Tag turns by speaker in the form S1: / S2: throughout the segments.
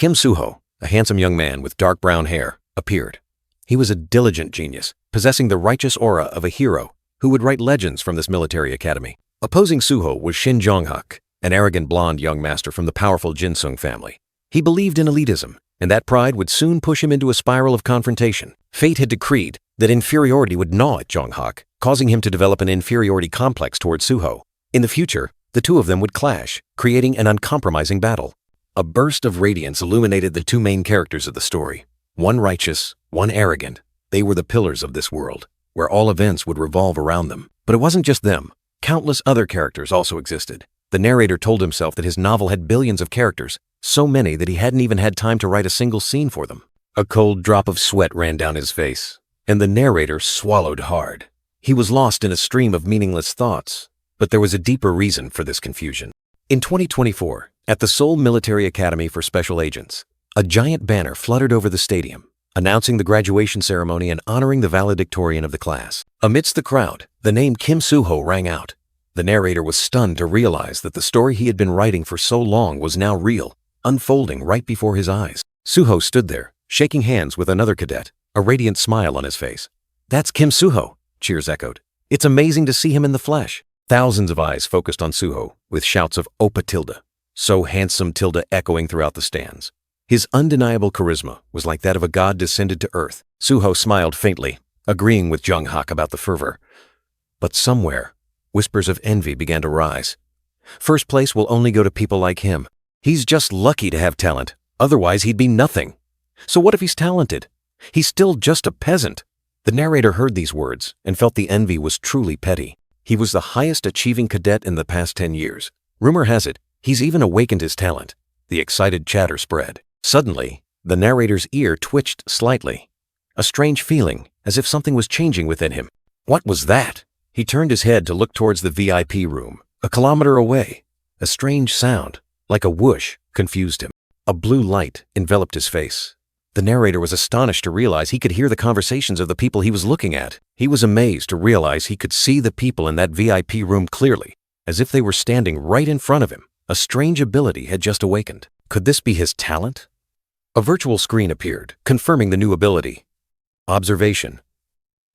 S1: Kim Soo-ho, a handsome young man with dark brown hair, appeared. He was a diligent genius, possessing the righteous aura of a hero who would write legends from this military academy. Opposing Soo-ho was Shin Jong-hak, an arrogant blonde young master from the powerful Jin-sung family. He believed in elitism, and that pride would soon push him into a spiral of confrontation. Fate had decreed that inferiority would gnaw at Jong-hak, causing him to develop an inferiority complex towards Soo-ho. In the future, the two of them would clash, creating an uncompromising battle. A burst of radiance illuminated the two main characters of the story. One righteous, one arrogant. They were the pillars of this world, where all events would revolve around them. But it wasn't just them. Countless other characters also existed. The narrator told himself that his novel had billions of characters, so many that he hadn't even had time to write a single scene for them. A cold drop of sweat ran down his face, and the narrator swallowed hard. He was lost in a stream of meaningless thoughts, but there was a deeper reason for this confusion. In 2024, at the Seoul Military Academy for Special Agents, a giant banner fluttered over the stadium, announcing the graduation ceremony and honoring the valedictorian of the class. Amidst the crowd, the name Kim Soo-ho rang out. The narrator was stunned to realize that the story he had been writing for so long was now real, unfolding right before his eyes. Soo-ho stood there, shaking hands with another cadet, a radiant smile on his face. "That's Kim Soo-ho," cheers echoed. "It's amazing to see him in the flesh." Thousands of eyes focused on Soo-ho, with shouts of "Oppa Tilda," "So handsome Tilda," echoing throughout the stands. His undeniable charisma was like that of a god descended to earth. Soo-ho smiled faintly, agreeing with Jong-hak about the fervor. But somewhere, whispers of envy began to rise. First place will only go to people like him. He's just lucky to have talent, otherwise he'd be nothing. So what if he's talented? He's still just a peasant. The narrator heard these words and felt the envy was truly petty. He was the highest achieving cadet in the past 10 years. Rumor has it, he's even awakened his talent. The excited chatter spread. Suddenly, the narrator's ear twitched slightly. A strange feeling, as if something was changing within him. What was that? He turned his head to look towards the VIP room, a kilometer away. A strange sound, like a whoosh, confused him. A blue light enveloped his face. The narrator was astonished to realize he could hear the conversations of the people he was looking at. He was amazed to realize he could see the people in that VIP room clearly, as if they were standing right in front of him. A strange ability had just awakened. Could this be his talent? A virtual screen appeared, confirming the new ability. Observation,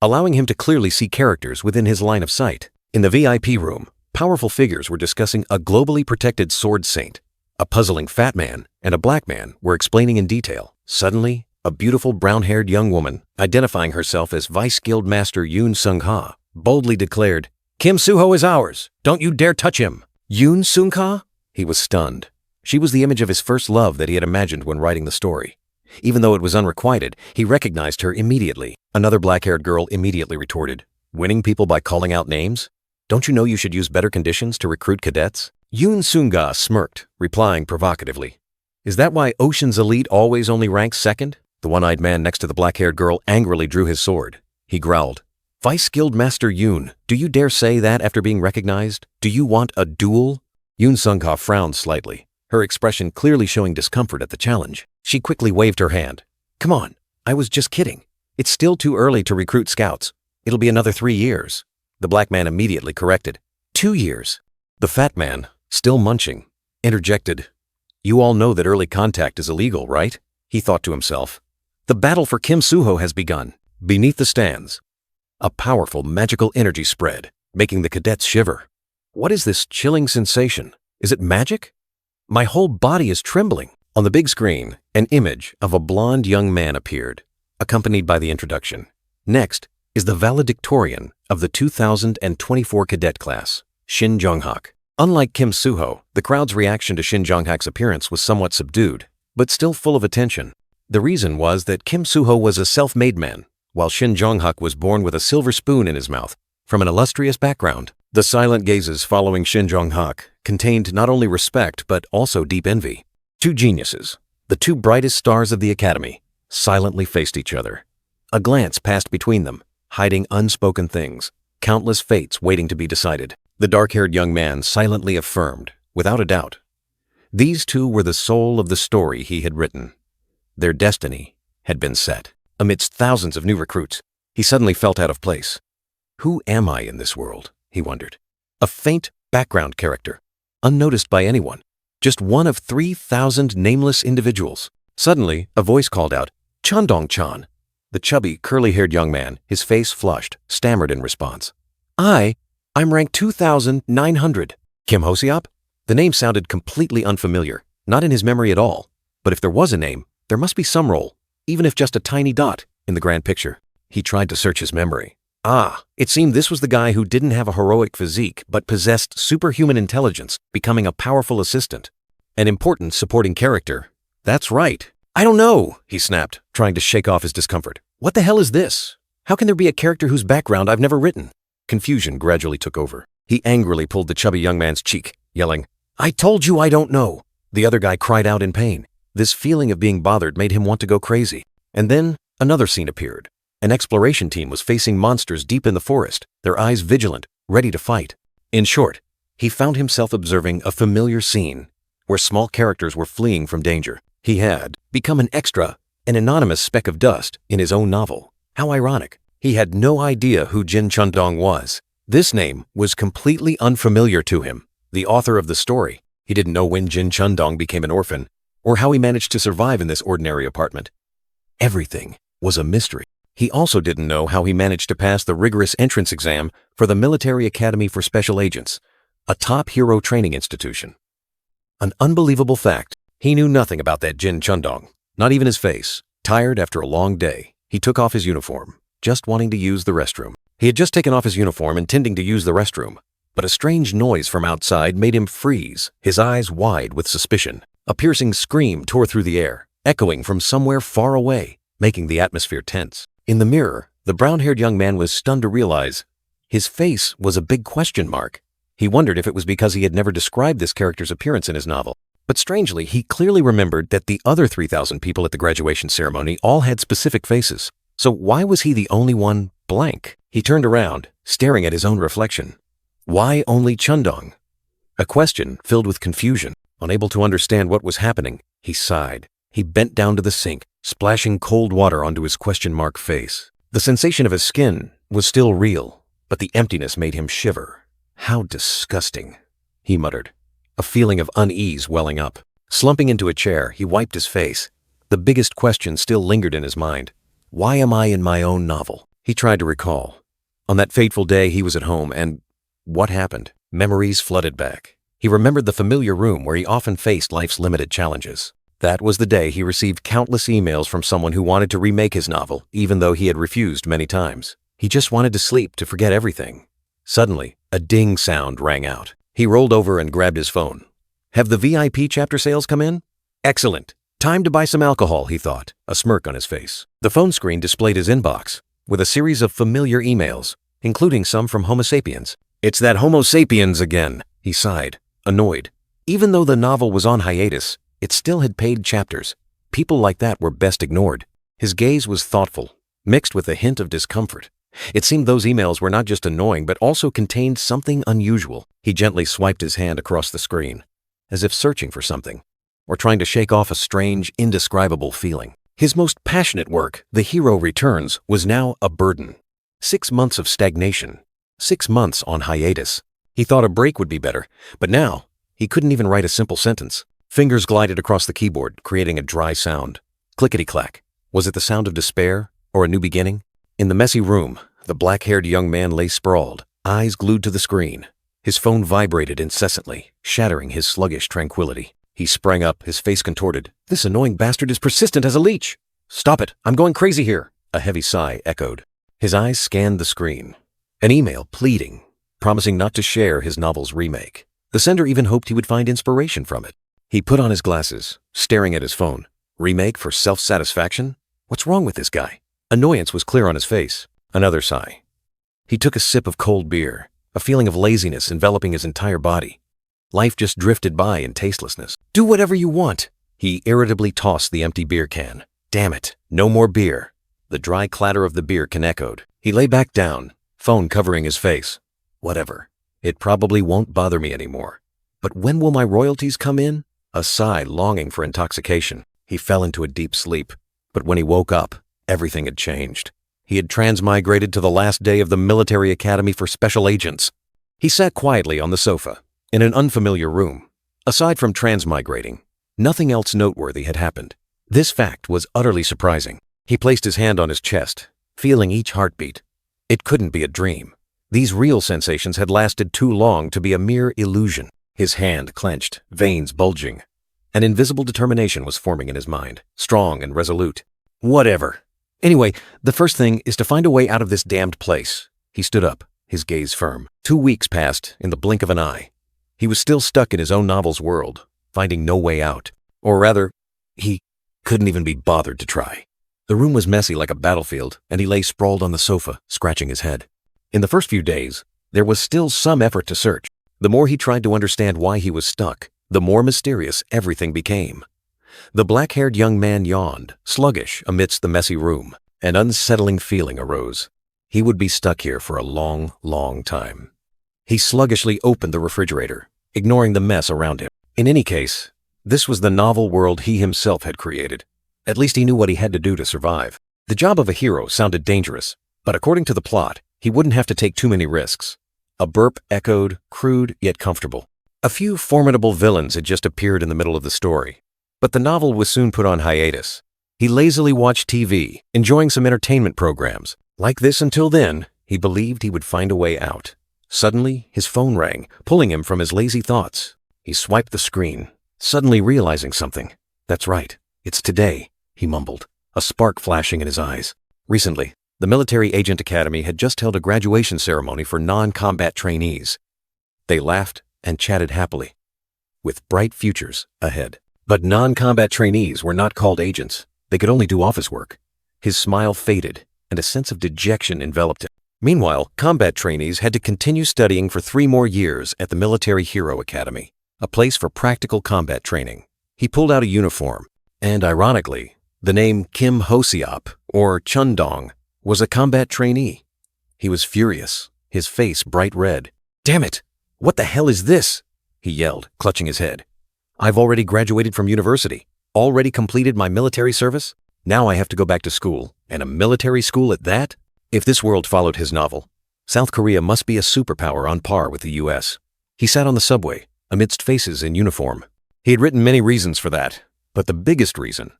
S1: allowing him to clearly see characters within his line of sight. In the VIP room, powerful figures were discussing a globally protected sword saint. A puzzling fat man and a black man were explaining in detail. Suddenly, a beautiful brown-haired young woman, identifying herself as Vice Guild Master Yoon Sung-ha, boldly declared, "Kim Soo-ho is ours! Don't you dare touch him!" Yoon Sung-ha? He was stunned. She was the image of his first love that he had imagined when writing the story. Even though it was unrequited, he recognized her immediately. Another black-haired girl immediately retorted, "Winning people by calling out names? Don't you know you should use better conditions to recruit cadets?" Yoon Sung-ga smirked, replying provocatively, "Is that why Ocean's Elite always only ranks second?" The one-eyed man next to the black-haired girl angrily drew his sword. He growled, "Vice Guild Master Yoon, do you dare say that after being recognized? Do you want a duel?" Yoon Sung-ha frowned slightly, her expression clearly showing discomfort at the challenge. She quickly waved her hand. "Come on, I was just kidding. It's still too early to recruit scouts. It'll be another 3 years. The black man immediately corrected. 2 years. The fat man, still munching, interjected. "You all know that early contact is illegal, right?" He thought to himself. The battle for Kim Soo-ho has begun. Beneath the stands, a powerful magical energy spread, making the cadets shiver. What is this chilling sensation? Is it magic? My whole body is trembling. On the big screen, an image of a blonde young man appeared, accompanied by the introduction. Next is the valedictorian of the 2024 cadet class, Shin Jong-hak. Unlike Kim Soo-ho, the crowd's reaction to Shin Jong-hak's appearance was somewhat subdued, but still full of attention. The reason was that Kim Soo-ho was a self-made man, while Shin Jong-hak was born with a silver spoon in his mouth, from an illustrious background. The silent gazes following Shin Jong-hak contained not only respect but also deep envy. Two geniuses, the two brightest stars of the academy, silently faced each other. A glance passed between them, hiding unspoken things, countless fates waiting to be decided. The dark-haired young man silently affirmed, without a doubt, these two were the soul of the story he had written. Their destiny had been set. Amidst thousands of new recruits, he suddenly felt out of place. Who am I in this world? He wondered. A faint background character, unnoticed by anyone. Just one of 3,000 nameless individuals. Suddenly, a voice called out, "Chandong-chan." The chubby, curly-haired young man, his face flushed, stammered in response. I'm rank 2,900. Kim Hosiop? The name sounded completely unfamiliar, not in his memory at all. But if there was a name, there must be some role, even if just a tiny dot, in the grand picture. He tried to search his memory. It seemed this was the guy who didn't have a heroic physique, but possessed superhuman intelligence, becoming a powerful assistant. An important supporting character. That's right. I don't know, he snapped, trying to shake off his discomfort. What the hell is this? How can there be a character whose background I've never written? Confusion gradually took over. He angrily pulled the chubby young man's cheek, yelling, "I told you I don't know." The other guy cried out in pain. This feeling of being bothered made him want to go crazy. And then another scene appeared. An exploration team was facing monsters deep in the forest, their eyes vigilant, ready to fight. In short, he found himself observing a familiar scene where small characters were fleeing from danger. He had become an extra, an anonymous speck of dust in his own novel. How ironic. He had no idea who Jin Chundong was. This name was completely unfamiliar to him, the author of the story. He didn't know when Jin Chundong became an orphan, or how he managed to survive in this ordinary apartment. Everything was a mystery. He also didn't know how he managed to pass the rigorous entrance exam for the Military Academy for Special Agents, a top hero training institution. An unbelievable fact. He knew nothing about that Jin Chundong, not even his face. Tired after a long day, he took off his uniform, just wanting to use the restroom. He had just taken off his uniform intending to use the restroom, but a strange noise from outside made him freeze, his eyes wide with suspicion. A piercing scream tore through the air, echoing from somewhere far away, making the atmosphere tense. In the mirror, the brown-haired young man was stunned to realize his face was a big question mark. He wondered if it was because he had never described this character's appearance in his novel. But strangely, he clearly remembered that the other 3,000 people at the graduation ceremony all had specific faces. So why was he the only one blank? He turned around, staring at his own reflection. Why only Chundong? A question filled with confusion. Unable to understand what was happening, he sighed. He bent down to the sink, splashing cold water onto his question mark face. The sensation of his skin was still real, but the emptiness made him shiver. How disgusting, he muttered, a feeling of unease welling up. Slumping into a chair, he wiped his face. The biggest question still lingered in his mind. Why am I in my own novel? He tried to recall. On that fateful day, he was at home, and what happened? Memories flooded back. He remembered the familiar room where he often faced life's limited challenges. That was the day he received countless emails from someone who wanted to remake his novel, even though he had refused many times. He just wanted to sleep, to forget everything. Suddenly, a ding sound rang out. He rolled over and grabbed his phone. Have the VIP chapter sales come in? Excellent. Time to buy some alcohol, he thought, a smirk on his face. The phone screen displayed his inbox, with a series of familiar emails, including some from Homo sapiens. It's that Homo sapiens again, he sighed, annoyed. Even though the novel was on hiatus, it still had paid chapters. People like that were best ignored. His gaze was thoughtful, mixed with a hint of discomfort. It seemed those emails were not just annoying, but also contained something unusual. He gently swiped his hand across the screen, as if searching for something, or trying to shake off a strange, indescribable feeling. His most passionate work, The Hero Returns, was now a burden. 6 months of stagnation. 6 months on hiatus. He thought a break would be better, but now he couldn't even write a simple sentence. Fingers glided across the keyboard, creating a dry sound. Clickety-clack. Was it the sound of despair, or a new beginning? In the messy room, the black-haired young man lay sprawled, eyes glued to the screen. His phone vibrated incessantly, shattering his sluggish tranquility. He sprang up, his face contorted. This annoying bastard is persistent as a leech. Stop it, I'm going crazy here. A heavy sigh echoed. His eyes scanned the screen. An email pleading, promising not to share his novel's remake. The sender even hoped he would find inspiration from it. He put on his glasses, staring at his phone. Remake for self-satisfaction? What's wrong with this guy? Annoyance was clear on his face. Another sigh. He took a sip of cold beer, a feeling of laziness enveloping his entire body. Life just drifted by in tastelessness. Do whatever you want. He irritably tossed the empty beer can. Damn it, no more beer. The dry clatter of the beer can echoed. He lay back down, phone covering his face. Whatever. It probably won't bother me anymore. But when will my royalties come in? A sigh longing for intoxication. He fell into a deep sleep. But when he woke up, everything had changed. He had transmigrated to the last day of the Military Academy for Special Agents. He sat quietly on the sofa, in an unfamiliar room. Aside from transmigrating, nothing else noteworthy had happened. This fact was utterly surprising. He placed his hand on his chest, feeling each heartbeat. It couldn't be a dream. These real sensations had lasted too long to be a mere illusion. His hand clenched, veins bulging. An invisible determination was forming in his mind, strong and resolute. Whatever. Anyway, the first thing is to find a way out of this damned place. He stood up, his gaze firm. 2 weeks passed in the blink of an eye. He was still stuck in his own novel's world, finding no way out. Or rather, he couldn't even be bothered to try. The room was messy like a battlefield, and he lay sprawled on the sofa, scratching his head. In the first few days, there was still some effort to search. The more he tried to understand why he was stuck, the more mysterious everything became. The black-haired young man yawned, sluggish amidst the messy room. An unsettling feeling arose. He would be stuck here for a long, long time. He sluggishly opened the refrigerator, ignoring the mess around him. In any case, this was the novel world he himself had created. At least he knew what he had to do to survive. The job of a hero sounded dangerous, but according to the plot, he wouldn't have to take too many risks. A burp echoed, crude yet comfortable. A few formidable villains had just appeared in the middle of the story, but the novel was soon put on hiatus. He lazily watched TV, enjoying some entertainment programs. Like this until then, he believed he would find a way out. Suddenly, his phone rang, pulling him from his lazy thoughts. He swiped the screen, suddenly realizing something. That's right, it's today, he mumbled, a spark flashing in his eyes. Recently, the Military Agent Academy had just held a graduation ceremony for non-combat trainees. They laughed and chatted happily, with bright futures ahead. But non-combat trainees were not called agents. They could only do office work. His smile faded, and a sense of dejection enveloped him. Meanwhile, combat trainees had to continue studying for 3 more years at the Military Hero Academy, a place for practical combat training. He pulled out a uniform, and ironically, the name Kim Ho-seop, or Chundong, was a combat trainee. He was furious, his face bright red. "Damn it! What the hell is this?" he yelled, clutching his head. "I've already graduated from university, already completed my military service. Now I have to go back to school, and a military school at that?" If this world followed his novel, South Korea must be a superpower on par with the US. He sat on the subway, amidst faces in uniform. He had written many reasons for that, but the biggest reason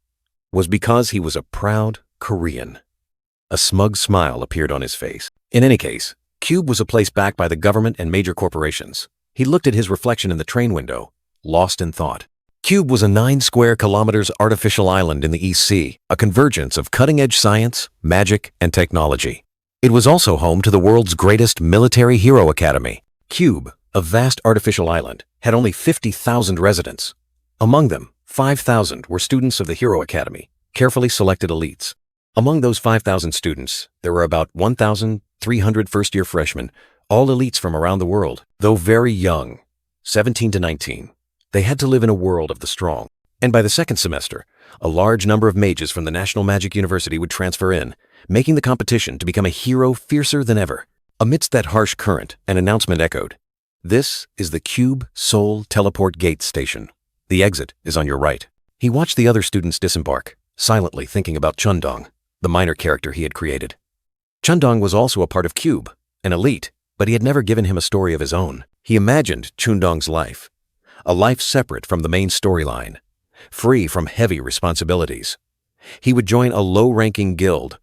S1: was because he was a proud Korean. A smug smile appeared on his face. In any case, Cube was a place backed by the government and major corporations. He looked at his reflection in the train window, lost in thought. Cube was a 9 square kilometers artificial island in the East Sea, a convergence of cutting-edge science, magic, and technology. It was also home to the world's greatest military hero academy. Cube, a vast artificial island, had only 50,000 residents. Among them, 5,000 were students of the Hero Academy, carefully selected elites. Among those 5,000 students, there were about 1,300 first-year freshmen, all elites from around the world. Though very young, 17 to 19, they had to live in a world of the strong. And by the second semester, a large number of mages from the National Magic University would transfer in, making the competition to become a hero fiercer than ever. Amidst that harsh current, an announcement echoed. "This is the Cube Seoul Teleport Gate Station. The exit is on your right." He watched the other students disembark, silently thinking about Chundong, the minor character he had created. Chundong was also a part of Cube, an elite, but he had never given him a story of his own. He imagined Chundong's life, a life separate from the main storyline, free from heavy responsibilities. He would join a low-ranking guild,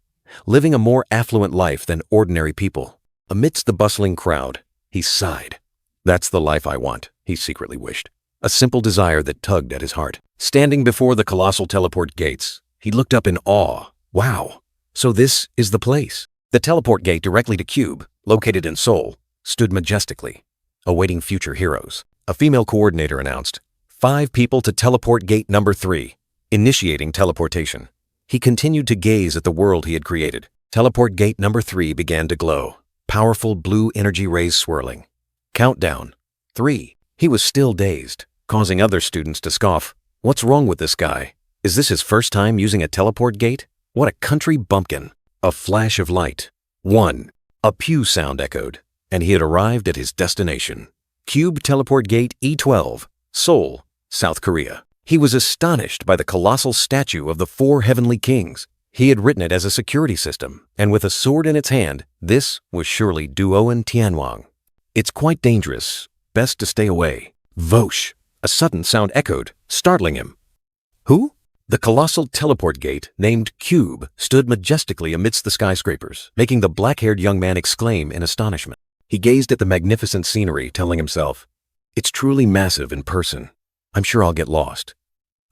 S1: living a more affluent life than ordinary people. Amidst the bustling crowd, he sighed. "That's the life I want," he secretly wished, a simple desire that tugged at his heart. Standing before the colossal teleport gates, he looked up in awe. Wow, so this is the place. The teleport gate directly to Cube, located in Seoul, stood majestically, awaiting future heroes. A female coordinator announced, 5 people to teleport gate number 3, initiating teleportation. He continued to gaze at the world he had created. Teleport gate number 3 began to glow, powerful blue energy rays swirling. Countdown. 3. He was still dazed, causing other students to scoff. What's wrong with this guy? Is this his first time using a teleport gate? What a country bumpkin. A flash of light. 1. A pew sound echoed, and he had arrived at his destination. Cube Teleport Gate E12, Seoul, South Korea. He was astonished by the colossal statue of the 4 heavenly kings. He had written it as a security system, and with a sword in its hand, this was surely Duoan Tianwang. "It's quite dangerous. Best to stay away." Vosh! A sudden sound echoed, startling him. "Who?" The colossal teleport gate, named Cube, stood majestically amidst the skyscrapers, making the black-haired young man exclaim in astonishment. He gazed at the magnificent scenery, telling himself, "It's truly massive in person. I'm sure I'll get lost."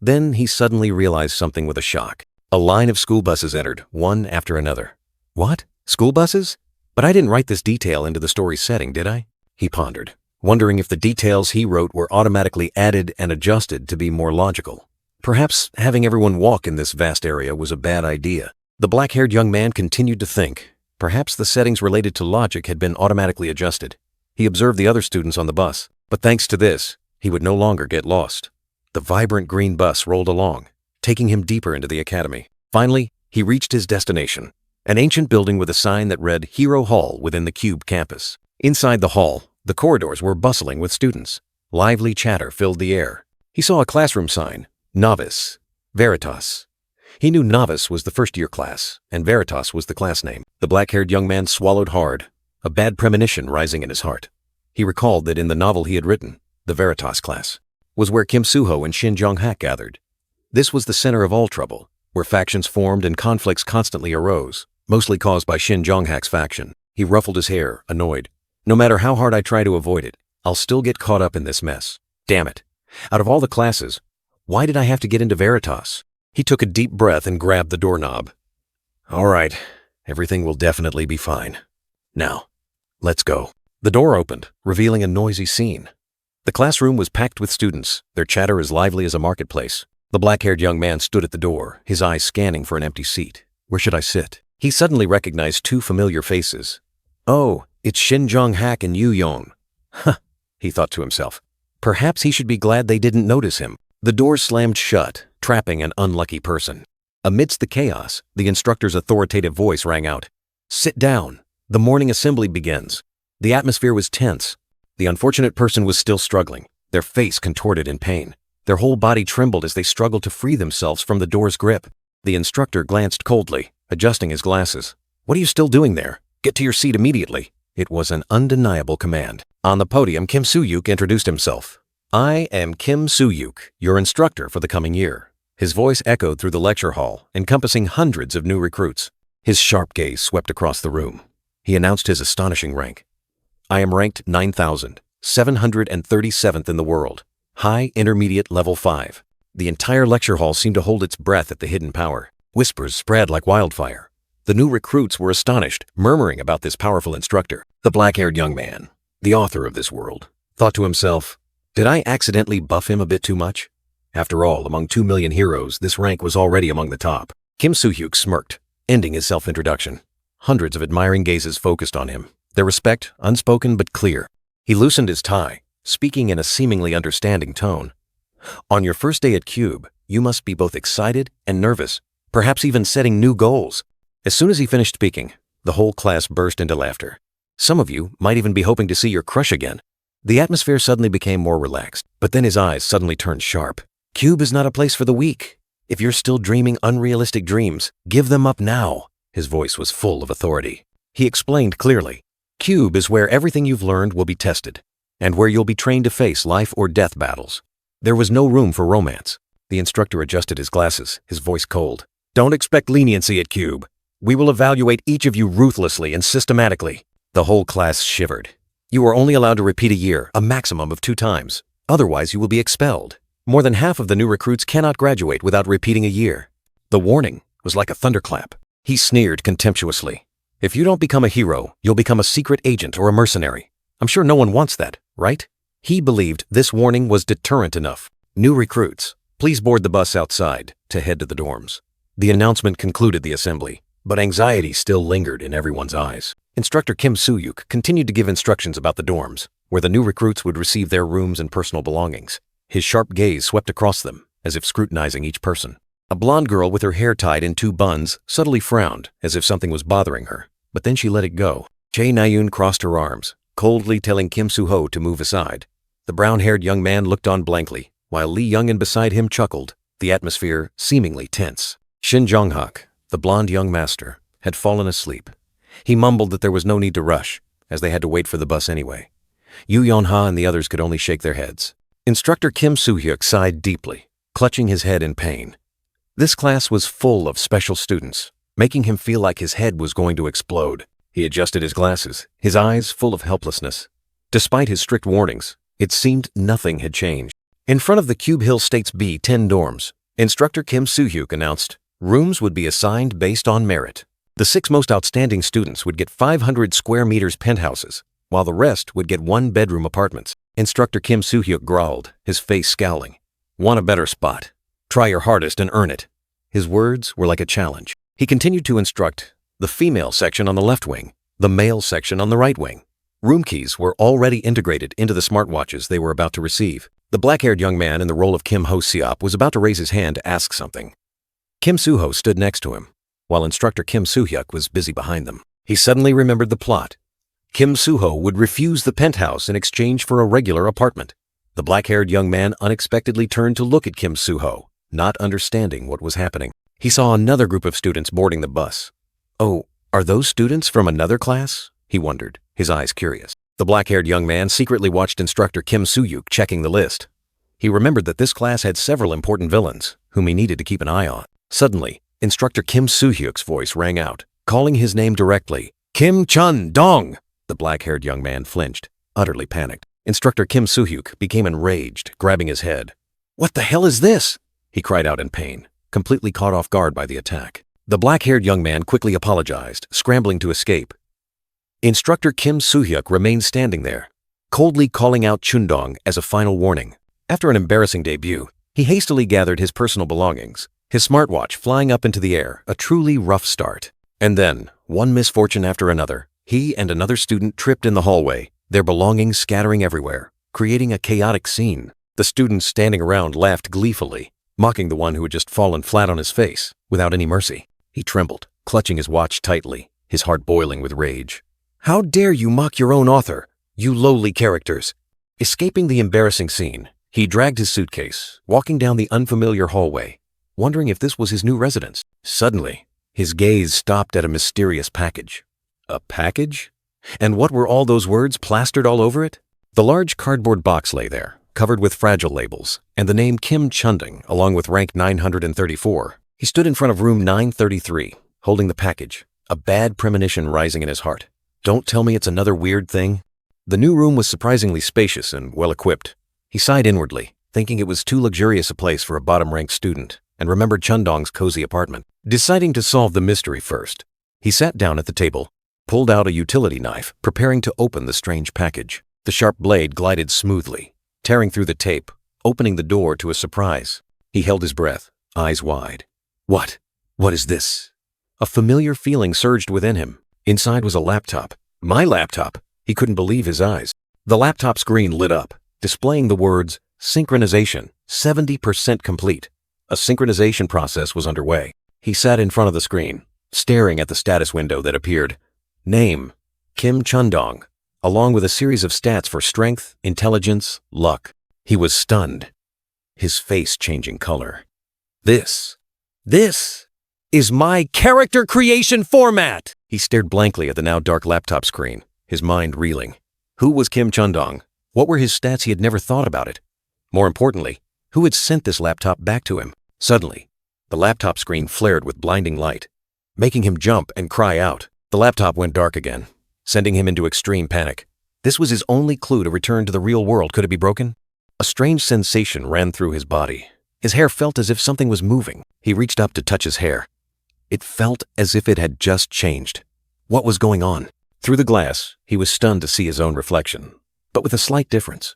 S1: Then he suddenly realized something with a shock. A line of school buses entered, one after another. What? School buses? But I didn't write this detail into the story's setting, did I? He pondered, wondering if the details he wrote were automatically added and adjusted to be more logical. Perhaps having everyone walk in this vast area was a bad idea. The black-haired young man continued to think. Perhaps the settings related to logic had been automatically adjusted. He observed the other students on the bus, but thanks to this, he would no longer get lost. The vibrant green bus rolled along, taking him deeper into the academy. Finally, he reached his destination, an ancient building with a sign that read Hero Hall within the Cube campus. Inside the hall, the corridors were bustling with students. Lively chatter filled the air. He saw a classroom sign, Novice, Veritas. He knew Novice was the first-year class, and Veritas was the class name. The black-haired young man swallowed hard, a bad premonition rising in his heart. He recalled that in the novel he had written, the Veritas class, was where Kim Soo-ho and Shin Jong-hak gathered. This was the center of all trouble, where factions formed and conflicts constantly arose, mostly caused by Shin Jong-hak's faction. He ruffled his hair, annoyed. No matter how hard I try to avoid it, I'll still get caught up in this mess. Damn it. Out of all the classes, why did I have to get into Veritas? He took a deep breath and grabbed the doorknob. All right, everything will definitely be fine. Now, let's go. The door opened, revealing a noisy scene. The classroom was packed with students, their chatter as lively as a marketplace. The black-haired young man stood at the door, his eyes scanning for an empty seat. Where should I sit? He suddenly recognized two familiar faces. Oh, it's Shin Jong-hak and Yu Yeon. Huh, he thought to himself. Perhaps he should be glad they didn't notice him. The door slammed shut, trapping an unlucky person. Amidst the chaos, the instructor's authoritative voice rang out. Sit down. The morning assembly begins. The atmosphere was tense. The unfortunate person was still struggling, their face contorted in pain. Their whole body trembled as they struggled to free themselves from the door's grip. The instructor glanced coldly, adjusting his glasses. What are you still doing there? Get to your seat immediately. It was an undeniable command. On the podium, Kim Soo-yuk introduced himself. I am Kim Soo-yuk, your instructor for the coming year. His voice echoed through the lecture hall, encompassing hundreds of new recruits. His sharp gaze swept across the room. He announced his astonishing rank. I am ranked 9,737th in the world. High Intermediate Level 5. The entire lecture hall seemed to hold its breath at the hidden power. Whispers spread like wildfire. The new recruits were astonished, murmuring about this powerful instructor. The black-haired young man, the author of this world, thought to himself, did I accidentally buff him a bit too much? After all, among 2 million heroes, this rank was already among the top. Kim Soo-hyuk smirked, ending his self-introduction. Hundreds of admiring gazes focused on him, their respect unspoken but clear. He loosened his tie, speaking in a seemingly understanding tone. On your first day at Cube, you must be both excited and nervous, perhaps even setting new goals. As soon as he finished speaking, the whole class burst into laughter. Some of you might even be hoping to see your crush again. The atmosphere suddenly became more relaxed, but then his eyes suddenly turned sharp. Cube is not a place for the weak. If you're still dreaming unrealistic dreams, give them up now. His voice was full of authority. He explained clearly. Cube is where everything you've learned will be tested, and where you'll be trained to face life or death battles. There was no room for romance. The instructor adjusted his glasses, his voice cold. Don't expect leniency at Cube. We will evaluate each of you ruthlessly and systematically. The whole class shivered. You are only allowed to repeat a year, a maximum of 2 times. Otherwise, you will be expelled. More than half of the new recruits cannot graduate without repeating a year. The warning was like a thunderclap. He sneered contemptuously. If you don't become a hero, you'll become a secret agent or a mercenary. I'm sure no one wants that, right? He believed this warning was deterrent enough. New recruits, please board the bus outside to head to the dorms. The announcement concluded the assembly, but anxiety still lingered in everyone's eyes. Instructor Kim Soo-yuk continued to give instructions about the dorms, where the new recruits would receive their rooms and personal belongings. His sharp gaze swept across them, as if scrutinizing each person. A blonde girl with her hair tied in 2 buns subtly frowned, as if something was bothering her, but then she let it go. Jae Na-yoon crossed her arms, coldly telling Kim Soo-ho to move aside. The brown-haired young man looked on blankly, while Lee Youngin beside him chuckled, the atmosphere seemingly tense. Shin Jong-hak, the blonde young master, had fallen asleep. He mumbled that there was no need to rush, as they had to wait for the bus anyway. Yu Yeon-ha and the others could only shake their heads. Instructor Kim Soo-hyuk sighed deeply, clutching his head in pain. This class was full of special students, making him feel like his head was going to explode. He adjusted his glasses, his eyes full of helplessness. Despite his strict warnings, it seemed nothing had changed. In front of the Cube Hill State's B-10 dorms, instructor Kim Soo-hyuk announced rooms would be assigned based on merit. The 6 most outstanding students would get 500 square meters penthouses, while the rest would get 1-bedroom apartments. Instructor Kim Soo-hyuk growled, his face scowling. "Want a better spot? Try your hardest and earn it." His words were like a challenge. He continued to instruct the female section on the left wing, the male section on the right wing. Room keys were already integrated into the smartwatches they were about to receive. The black-haired young man in the role of Kim Ho-seop was about to raise his hand to ask something. Kim Soo-ho stood next to him, while instructor Kim Soo-hyuk was busy behind them. He suddenly remembered the plot. Kim Soo-ho would refuse the penthouse in exchange for a regular apartment. The black-haired young man unexpectedly turned to look at Kim Soo-ho, not understanding what was happening. He saw another group of students boarding the bus. "Oh, are those students from another class?" he wondered, his eyes curious. The black-haired young man secretly watched instructor Kim Soo-hyuk checking the list. He remembered that this class had several important villains, whom he needed to keep an eye on. Suddenly, instructor Kim Soo-hyuk's voice rang out, calling his name directly. "Kim Chun-dong!" The black-haired young man flinched, utterly panicked. Instructor Kim Soo-hyuk became enraged, grabbing his head. "What the hell is this?" he cried out in pain, completely caught off guard by the attack. The black-haired young man quickly apologized, scrambling to escape. Instructor Kim Soo-hyuk remained standing there, coldly calling out Chun-dong as a final warning. After an embarrassing debut, he hastily gathered his personal belongings, his smartwatch flying up into the air, a truly rough start. And then, one misfortune after another, he and another student tripped in the hallway, their belongings scattering everywhere, creating a chaotic scene. The students standing around laughed gleefully, mocking the one who had just fallen flat on his face, without any mercy. He trembled, clutching his watch tightly, his heart boiling with rage. "How dare you mock your own author, you lowly characters!" Escaping the embarrassing scene, he dragged his suitcase, walking down the unfamiliar hallway, wondering if this was his new residence. Suddenly, his gaze stopped at a mysterious package. A package? And what were all those words plastered all over it? The large cardboard box lay there, covered with fragile labels, and the name Kim Chun-dong, along with rank 934. He stood in front of room 933, holding the package, a bad premonition rising in his heart. Don't tell me it's another weird thing. The new room was surprisingly spacious and well-equipped. He sighed inwardly, thinking it was too luxurious a place for a bottom-ranked student, and remembered Chun-dong's cozy apartment. Deciding to solve the mystery first, he sat down at the table, pulled out a utility knife, preparing to open the strange package. The sharp blade glided smoothly, tearing through the tape, opening the door to a surprise. He held his breath, eyes wide. What? What is this? A familiar feeling surged within him. Inside was a laptop. My laptop! He couldn't believe his eyes. The laptop screen lit up, displaying the words, "Synchronization, 70% complete." A synchronization process was underway. He sat in front of the screen, staring at the status window that appeared. Name, Kim Chun-dong, along with a series of stats for strength, intelligence, luck. He was stunned, his face changing color. This is my character creation format! He stared blankly at the now dark laptop screen, his mind reeling. Who was Kim Chun-dong? What were his stats? He had never thought about it. More importantly, who had sent this laptop back to him? Suddenly, the laptop screen flared with blinding light, making him jump and cry out. The laptop went dark again, sending him into extreme panic. This was his only clue to return to the real world. Could it be broken? A strange sensation ran through his body. His hair felt as if something was moving. He reached up to touch his hair. It felt as if it had just changed. What was going on? Through the glass, he was stunned to see his own reflection, but with a slight difference.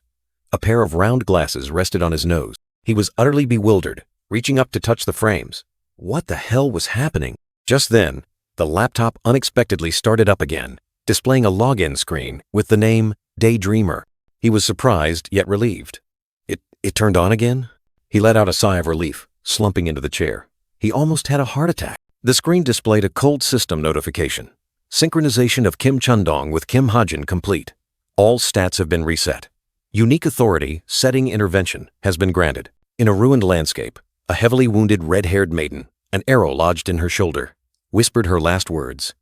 S1: A pair of round glasses rested on his nose. He was utterly bewildered, reaching up to touch the frames. What the hell was happening? Just then, the laptop unexpectedly started up again, displaying a login screen with the name Daydreamer. He was surprised yet relieved. It turned on again? He let out a sigh of relief, slumping into the chair. He almost had a heart attack. The screen displayed a cold system notification. Synchronization of Kim Chun-dong with Kim Ha-jin complete. All stats have been reset. Unique authority, setting intervention, has been granted. In a ruined landscape, a heavily wounded red-haired maiden, an arrow lodged in her shoulder, whispered her last words.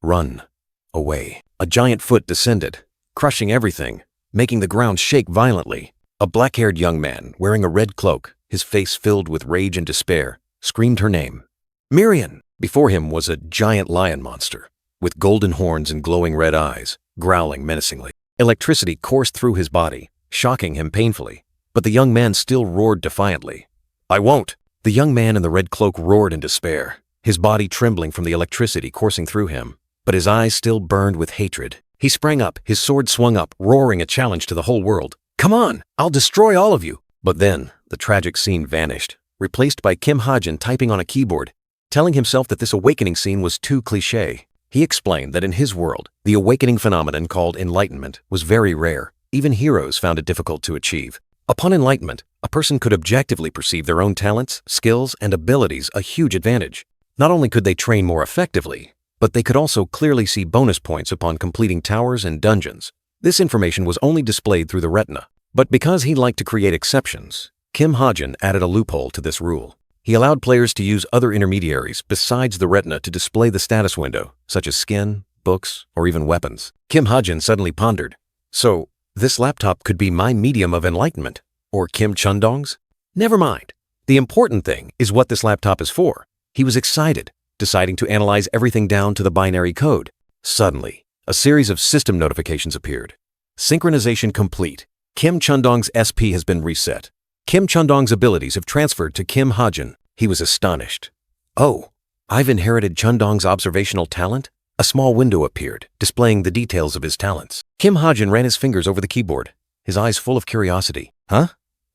S1: Run. Away. A giant foot descended, crushing everything, making the ground shake violently. A black-haired young man, wearing a red cloak, his face filled with rage and despair, screamed her name. Miriam! Before him was a giant lion monster, with golden horns and glowing red eyes, growling menacingly. Electricity coursed through his body, shocking him painfully, but the young man still roared defiantly. I won't! The young man in the red cloak roared in despair, his body trembling from the electricity coursing through him, but his eyes still burned with hatred. He sprang up, his sword swung up, roaring a challenge to the whole world. Come on, I'll destroy all of you! But then, the tragic scene vanished, replaced by Kim Ha-jin typing on a keyboard, telling himself that this awakening scene was too cliché. He explained that in his world, the awakening phenomenon called enlightenment was very rare. Even heroes found it difficult to achieve. Upon enlightenment, a person could objectively perceive their own talents, skills, and abilities a huge advantage. Not only could they train more effectively, but they could also clearly see bonus points upon completing towers and dungeons. This information was only displayed through the retina. But because he liked to create exceptions, Kim Ha-jin added a loophole to this rule. He allowed players to use other intermediaries besides the retina to display the status window, such as skin, books, or even weapons. Kim Ha-jin suddenly pondered. So, this laptop could be my medium of enlightenment, or Kim Chundong's? Never mind. The important thing is what this laptop is for. He was excited, deciding to analyze everything down to the binary code. Suddenly, a series of system notifications appeared. Synchronization complete. Kim Chundong's SP has been reset. Kim Chundong's abilities have transferred to Kim Ha-jin. He was astonished. Oh, I've inherited Chundong's observational talent? A small window appeared, displaying the details of his talents. Kim Ha-jin ran his fingers over the keyboard, his eyes full of curiosity. Huh?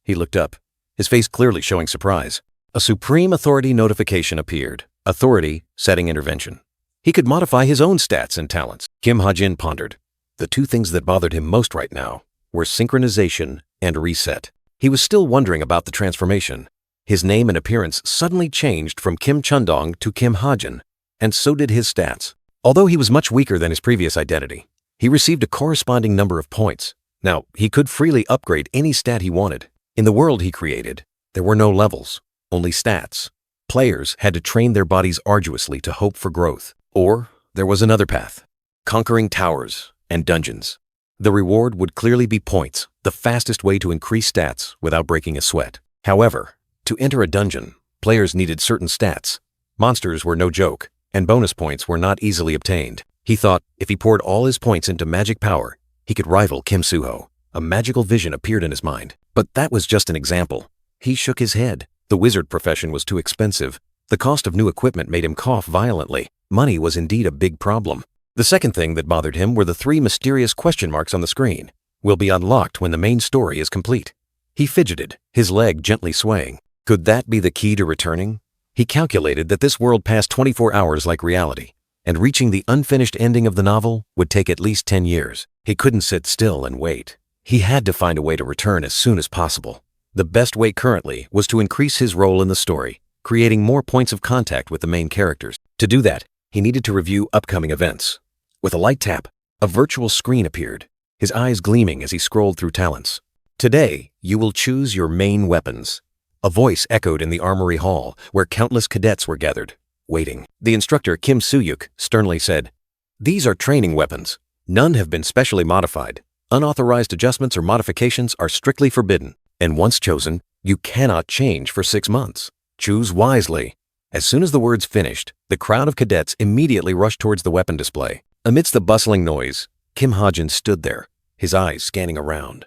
S1: He looked up, his face clearly showing surprise. A Supreme Authority notification appeared. Authority, setting intervention. He could modify his own stats and talents. Kim Ha-jin pondered. The two things that bothered him most right now were synchronization and reset. He was still wondering about the transformation. His name and appearance suddenly changed from Kim Chundong to Kim Ha-jin, and so did his stats. Although he was much weaker than his previous identity, he received a corresponding number of points. Now, he could freely upgrade any stat he wanted. In the world he created, there were no levels, only stats. Players had to train their bodies arduously to hope for growth. Or there was another path, conquering towers and dungeons. The reward would clearly be points, the fastest way to increase stats without breaking a sweat. However, to enter a dungeon, players needed certain stats. Monsters were no joke, and bonus points were not easily obtained. He thought if he poured all his points into magic power, he could rival Kim Suho. A magical vision appeared in his mind. But that was just an example. He shook his head. The wizard profession was too expensive. The cost of new equipment made him cough violently. Money was indeed a big problem. The second thing that bothered him were the 3 mysterious question marks on the screen. Will be unlocked when the main story is complete. He fidgeted, his leg gently swaying. Could that be the key to returning? He calculated that this world passed 24 hours like reality, and reaching the unfinished ending of the novel would take at least 10 years. He couldn't sit still and wait. He had to find a way to return as soon as possible. The best way currently was to increase his role in the story, creating more points of contact with the main characters. To do that, he needed to review upcoming events. With a light tap, a virtual screen appeared, his eyes gleaming as he scrolled through talents. Today, you will choose your main weapons. A voice echoed in the armory hall, where countless cadets were gathered, waiting. The instructor, Kim Soo-yuk, sternly said, "These are training weapons. None have been specially modified. Unauthorized adjustments or modifications are strictly forbidden, and once chosen, you cannot change for 6 months. Choose wisely." As soon as the words finished, the crowd of cadets immediately rushed towards the weapon display. Amidst the bustling noise, Kim Ha-jin stood there, his eyes scanning around.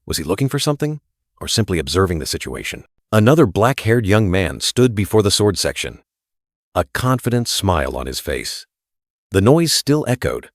S1: Was he looking for something, or simply observing the situation? Another black-haired young man stood before the sword section, a confident smile on his face. The noise still echoed,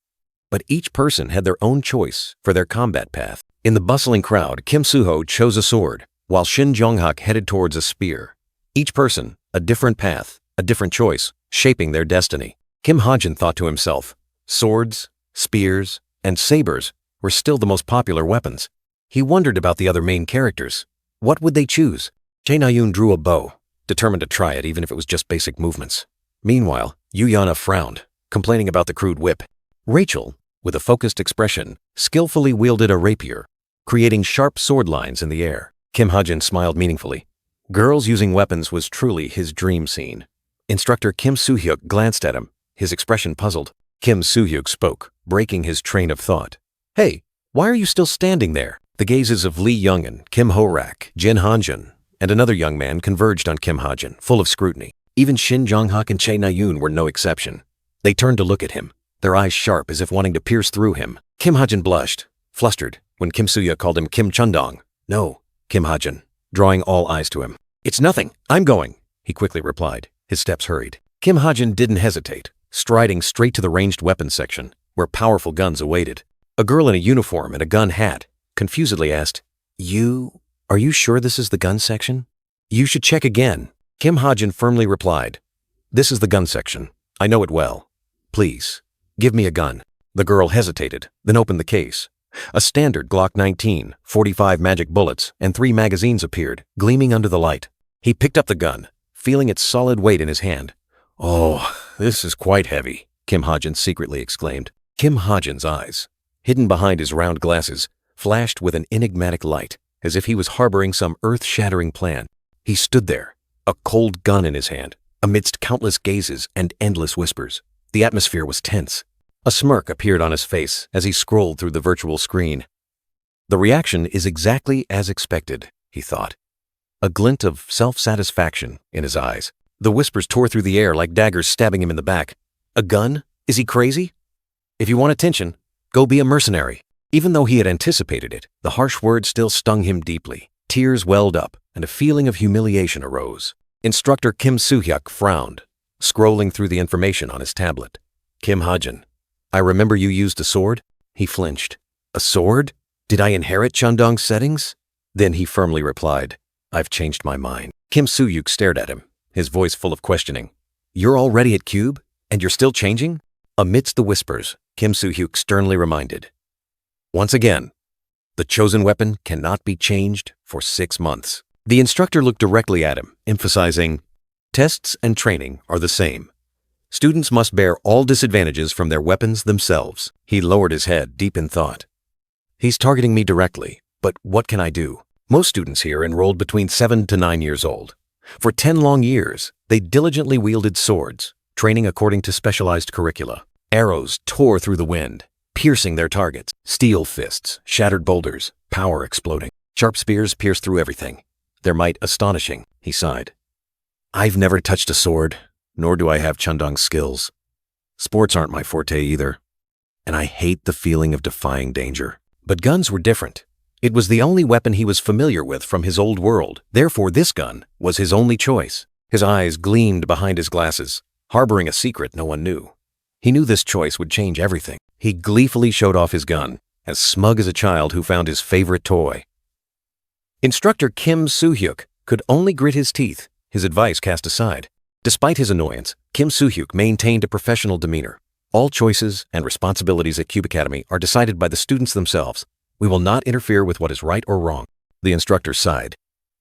S1: but each person had their own choice for their combat path. In the bustling crowd, Kim Suho chose a sword, while Shin Jong-hak headed towards a spear. Each person, a different path, a different choice, shaping their destiny. Kim Ha-jin thought to himself, swords, spears, and sabers were still the most popular weapons. He wondered about the other main characters. What would they choose? Jae Na-yoon drew a bow, determined to try it even if it was just basic movements. Meanwhile, Yu Yana frowned, complaining about the crude whip. Rachel, with a focused expression, skillfully wielded a rapier, creating sharp sword lines in the air. Kim Ha-jin smiled meaningfully. Girls using weapons was truly his dream scene. Instructor Kim Soo-hyuk glanced at him, his expression puzzled. Kim Soo-hyuk spoke, breaking his train of thought. "Hey, why are you still standing there?" The gazes of Lee Young-in, Kim Ho-rak, Jin Han-jun, and another young man converged on Kim Ha-jin, full of scrutiny. Even Shin Jong-hak and Chae Na-yoon were no exception. They turned to look at him, their eyes sharp as if wanting to pierce through him. Kim Ha-jin blushed, flustered, when Kim Soo-hyuk called him Kim Chun-dong. "No, Kim Ha-jin," drawing all eyes to him. "It's nothing. I'm going," he quickly replied. His steps hurried. Kim Ha-jin didn't hesitate, striding straight to the ranged weapons section, where powerful guns awaited. A girl in a uniform and a gun hat confusedly asked, Are you sure this is the gun section?" "You should check again." Kim Ha-jin firmly replied, "This is the gun section. I know it well. Please, give me a gun." The girl hesitated, then opened the case. A standard Glock 19, 45 magic bullets, and 3 magazines appeared, gleaming under the light. He picked up the gun, feeling its solid weight in his hand. "Oh, this is quite heavy," Kim Ha-jin secretly exclaimed. Kim Ha-jin's eyes, hidden behind his round glasses, flashed with an enigmatic light, as if he was harboring some earth-shattering plan. He stood there, a cold gun in his hand, amidst countless gazes and endless whispers. The atmosphere was tense. A smirk appeared on his face as he scrolled through the virtual screen. The reaction is exactly as expected, he thought. A glint of self-satisfaction in his eyes. The whispers tore through the air like daggers stabbing him in the back. A gun? Is he crazy? If you want attention, go be a mercenary. Even though he had anticipated it, the harsh words still stung him deeply. Tears welled up, and a feeling of humiliation arose. Instructor Kim Soo-hyuk frowned, scrolling through the information on his tablet. "Kim Ha-jin, I remember you used a sword?" He flinched. "A sword? Did I inherit Chun-dong's settings?" Then he firmly replied, "I've changed my mind." Kim Soo-hyuk stared at him, his voice full of questioning. "You're already at Cube? And you're still changing?" Amidst the whispers, Kim Soo-hyuk sternly reminded, "Once again, the chosen weapon cannot be changed for 6 months." The instructor looked directly at him, emphasizing, "Tests and training are the same. Students must bear all disadvantages from their weapons themselves." He lowered his head, deep in thought. "He's targeting me directly, but what can I do?" Most students here enrolled between 7 to 9 years old. For 10 long years, they diligently wielded swords, training according to specialized curricula. Arrows tore through the wind, piercing their targets. Steel fists shattered boulders, power exploding. Sharp spears pierced through everything, their might astonishing. He sighed. "I've never touched a sword, nor do I have Chun-dong's skills. Sports aren't my forte either, and I hate the feeling of defying danger." But guns were different. It was the only weapon he was familiar with from his old world. Therefore, this gun was his only choice. His eyes gleamed behind his glasses, harboring a secret no one knew. He knew this choice would change everything. He gleefully showed off his gun, as smug as a child who found his favorite toy. Instructor Kim Soo-hyuk could only grit his teeth, his advice cast aside. Despite his annoyance, Kim Soo-hyuk maintained a professional demeanor. "All choices and responsibilities at Cube Academy are decided by the students themselves. We will not interfere with what is right or wrong." The instructor sighed,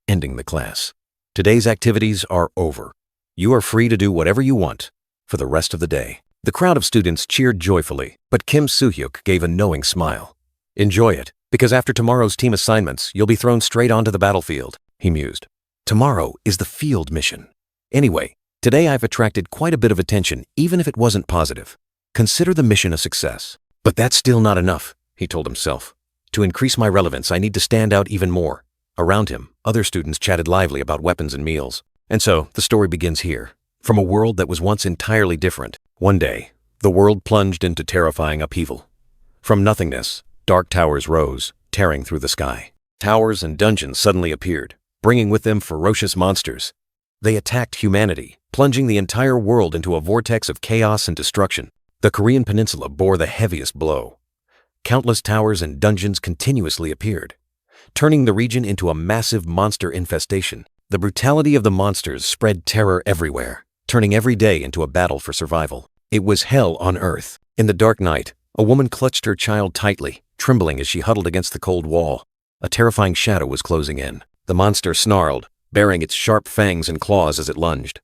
S1: ending the class. "Today's activities are over. You are free to do whatever you want for the rest of the day." The crowd of students cheered joyfully, but Kim Soo-hyuk gave a knowing smile. "Enjoy it, because after tomorrow's team assignments, you'll be thrown straight onto the battlefield," he mused. "Tomorrow is the field mission. Anyway, today I've attracted quite a bit of attention, even if it wasn't positive. Consider the mission a success." "But that's still not enough," he told himself. "To increase my relevance, I need to stand out even more." Around him, other students chatted lively about weapons and meals. And so, the story begins here, from a world that was once entirely different. One day, the world plunged into terrifying upheaval. From nothingness, dark towers rose, tearing through the sky. Towers and dungeons suddenly appeared, bringing with them ferocious monsters. They attacked humanity, plunging the entire world into a vortex of chaos and destruction. The Korean peninsula bore the heaviest blow. Countless towers and dungeons continuously appeared, turning the region into a massive monster infestation. The brutality of the monsters spread terror everywhere, turning every day into a battle for survival. It was hell on earth. In the dark night, a woman clutched her child tightly, trembling as she huddled against the cold wall. A terrifying shadow was closing in. The monster snarled, baring its sharp fangs and claws as it lunged.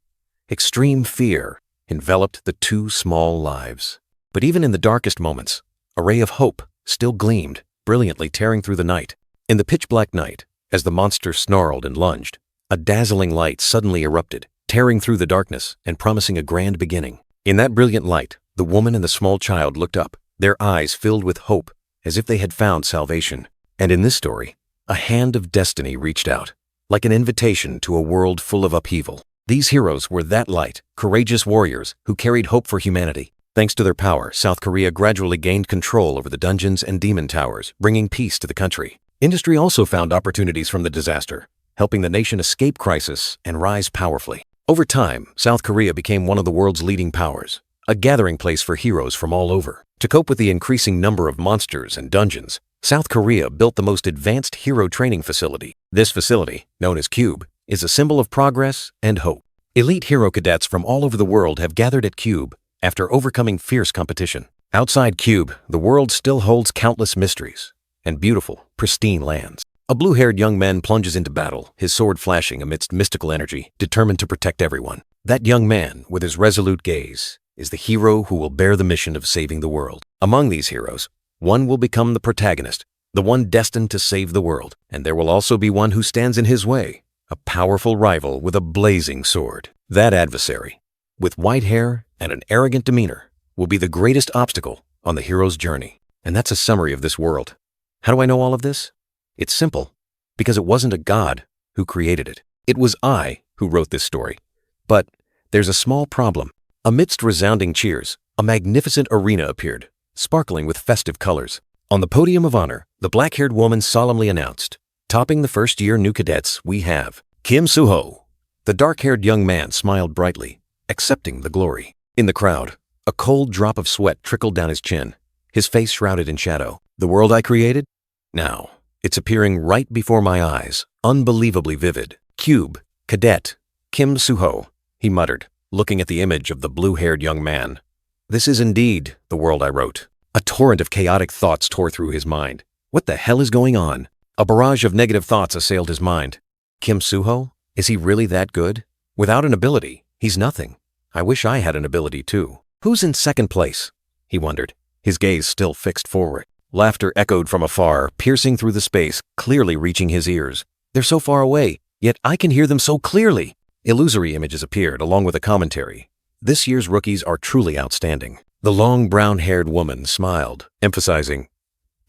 S1: Extreme fear enveloped the 2 small lives. But even in the darkest moments, a ray of hope still gleamed, brilliantly tearing through the night. In the pitch-black night, as the monster snarled and lunged, a dazzling light suddenly erupted, tearing through the darkness and promising a grand beginning. In that brilliant light, the woman and the small child looked up, their eyes filled with hope, as if they had found salvation. And in this story, a hand of destiny reached out, like an invitation to a world full of upheaval. These heroes were that light, courageous warriors who carried hope for humanity. Thanks to their power, South Korea gradually gained control over the dungeons and demon towers, bringing peace to the country. Industry also found opportunities from the disaster, helping the nation escape crisis and rise powerfully. Over time, South Korea became one of the world's leading powers, a gathering place for heroes from all over. To cope with the increasing number of monsters and dungeons, South Korea built the most advanced hero training facility. This facility, known as Cube, is a symbol of progress and hope. Elite hero cadets from all over the world have gathered at Cube after overcoming fierce competition. Outside Cube, the world still holds countless mysteries and beautiful, pristine lands. A blue-haired young man plunges into battle, his sword flashing amidst mystical energy, determined to protect everyone. That young man, with his resolute gaze, is the hero who will bear the mission of saving the world. Among these heroes, one will become the protagonist, the one destined to save the world. And there will also be one who stands in his way, a powerful rival with a blazing sword. That adversary, with white hair and an arrogant demeanor, will be the greatest obstacle on the hero's journey. And that's a summary of this world. How do I know all of this? It's simple, because it wasn't a god who created it. It was I who wrote this story. But there's a small problem. Amidst resounding cheers, a magnificent arena appeared, sparkling with festive colors. On the podium of honor, the black-haired woman solemnly announced, "Topping the first-year new cadets, we have Kim Soo-ho." The dark-haired young man smiled brightly, accepting the glory. In the crowd, a cold drop of sweat trickled down his chin, his face shrouded in shadow. The world I created? Now, it's appearing right before my eyes, unbelievably vivid. Cube, Cadet, Kim Soo-ho, he muttered, looking at the image of the blue-haired young man. This is indeed the world I wrote. A torrent of chaotic thoughts tore through his mind. What the hell is going on? A barrage of negative thoughts assailed his mind. Kim Soo-ho? Is he really that good? Without an ability, he's nothing. I wish I had an ability too. Who's in second place? He wondered, his gaze still fixed forward. Laughter echoed from afar, piercing through the space, clearly reaching his ears. They're so far away, yet I can hear them so clearly. Illusory images appeared, along with a commentary. This year's rookies are truly outstanding. The long brown-haired woman smiled, emphasizing,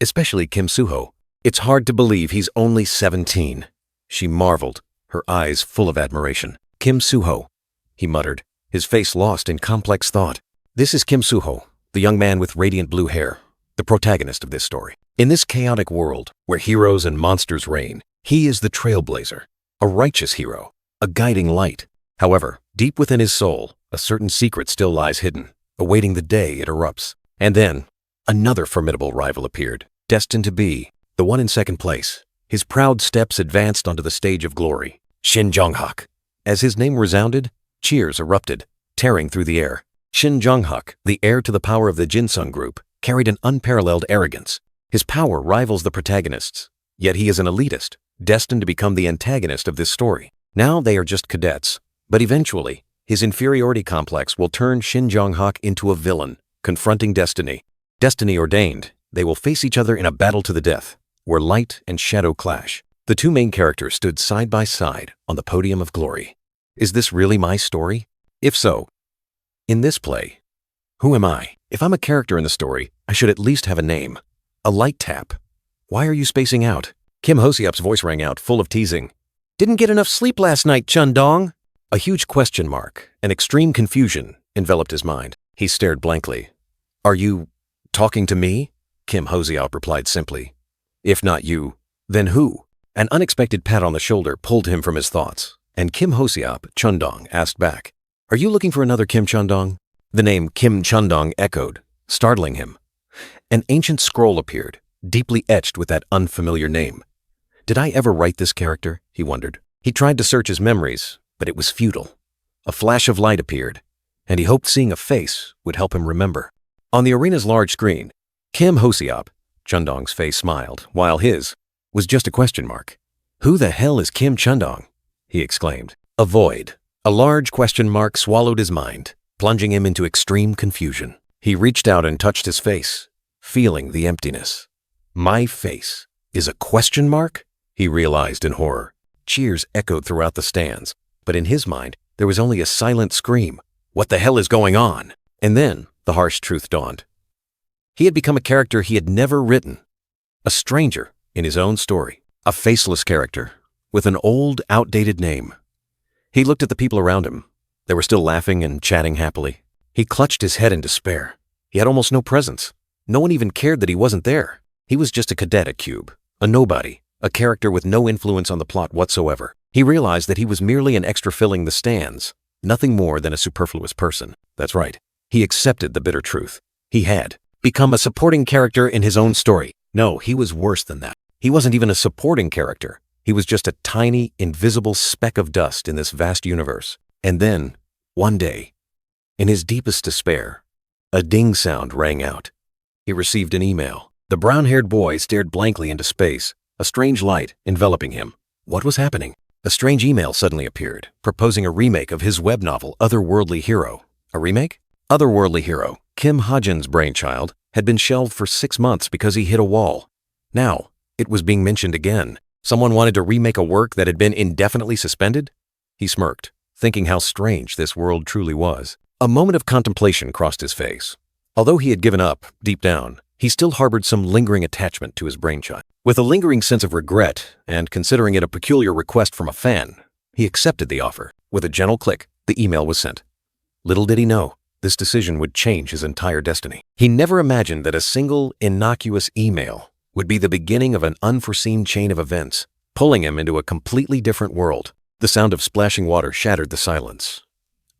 S1: especially Kim Soo-ho. It's hard to believe he's only 17. She marveled, her eyes full of admiration. Kim Soo-ho, he muttered, his face lost in complex thought. This is Kim Soo-ho, the young man with radiant blue hair, the protagonist of this story. In this chaotic world, where heroes and monsters reign, he is the trailblazer, a righteous hero, a guiding light. However, deep within his soul, a certain secret still lies hidden, awaiting the day it erupts. And then, another formidable rival appeared, destined to be the one in second place. His proud steps advanced onto the stage of glory. Shin Jong-hak. As his name resounded, cheers erupted, tearing through the air. Shin Jong-hak, the heir to the power of the Jinsung group, carried an unparalleled arrogance. His power rivals the protagonist's, yet he is an elitist, destined to become the antagonist of this story. Now they are just cadets, but eventually, his inferiority complex will turn Shin Jong-hak into a villain, confronting destiny. Destiny ordained, they will face each other in a battle to the death, where light and shadow clash. The two main characters stood side by side on the podium of glory. Is this really my story? If so, in this play, who am I? If I'm a character in the story, I should at least have a name. A light tap. Why are you spacing out? Kim Ho-seop's voice rang out, full of teasing. Didn't get enough sleep last night, Chun-dong. A huge question mark and extreme confusion enveloped his mind. He stared blankly. Are you talking to me? Kim Ho-seop replied simply. If not you, then who? An unexpected pat on the shoulder pulled him from his thoughts, and Kim Ho-seop, Chun-dong, asked back. Are you looking for another Kim Chun-dong? The name Kim Chun-dong echoed, startling him. An ancient scroll appeared, deeply etched with that unfamiliar name. Did I ever write this character? He wondered. He tried to search his memories, but it was futile. A flash of light appeared, and he hoped seeing a face would help him remember. On the arena's large screen, Kim Ho-seop, Chun-dong's face smiled, while his was just a question mark. Who the hell is Kim Chun-dong? He exclaimed. A void. A large question mark swallowed his mind, plunging him into extreme confusion. He reached out and touched his face, feeling the emptiness. My face is a question mark? He realized in horror. Cheers echoed throughout the stands, but in his mind, there was only a silent scream. What the hell is going on? And then the harsh truth dawned. He had become a character he had never written. A stranger in his own story. A faceless character, with an old, outdated name. He looked at the people around him. They were still laughing and chatting happily. He clutched his head in despair. He had almost no presence. No one even cared that he wasn't there. He was just a cadet at Cube, a nobody, a character with no influence on the plot whatsoever. He realized that he was merely an extra filling the stands, nothing more than a superfluous person. That's right. He accepted the bitter truth. He had become a supporting character in his own story. No, he was worse than that. He wasn't even a supporting character. He was just a tiny, invisible speck of dust in this vast universe. And then, one day, in his deepest despair, a ding sound rang out. He received an email. The brown-haired boy stared blankly into space, a strange light enveloping him. What was happening? A strange email suddenly appeared, proposing a remake of his web novel, Otherworldly Hero. A remake? Otherworldly Hero, Kim Ha-jin's brainchild, had been shelved for 6 months because he hit a wall. Now, it was being mentioned again. Someone wanted to remake a work that had been indefinitely suspended? He smirked, thinking how strange this world truly was. A moment of contemplation crossed his face. Although he had given up, deep down, he still harbored some lingering attachment to his brainchild. With a lingering sense of regret, and considering it a peculiar request from a fan, he accepted the offer. With a gentle click, the email was sent. Little did he know, this decision would change his entire destiny. He never imagined that a single, innocuous email would be the beginning of an unforeseen chain of events, pulling him into a completely different world. The sound of splashing water shattered the silence.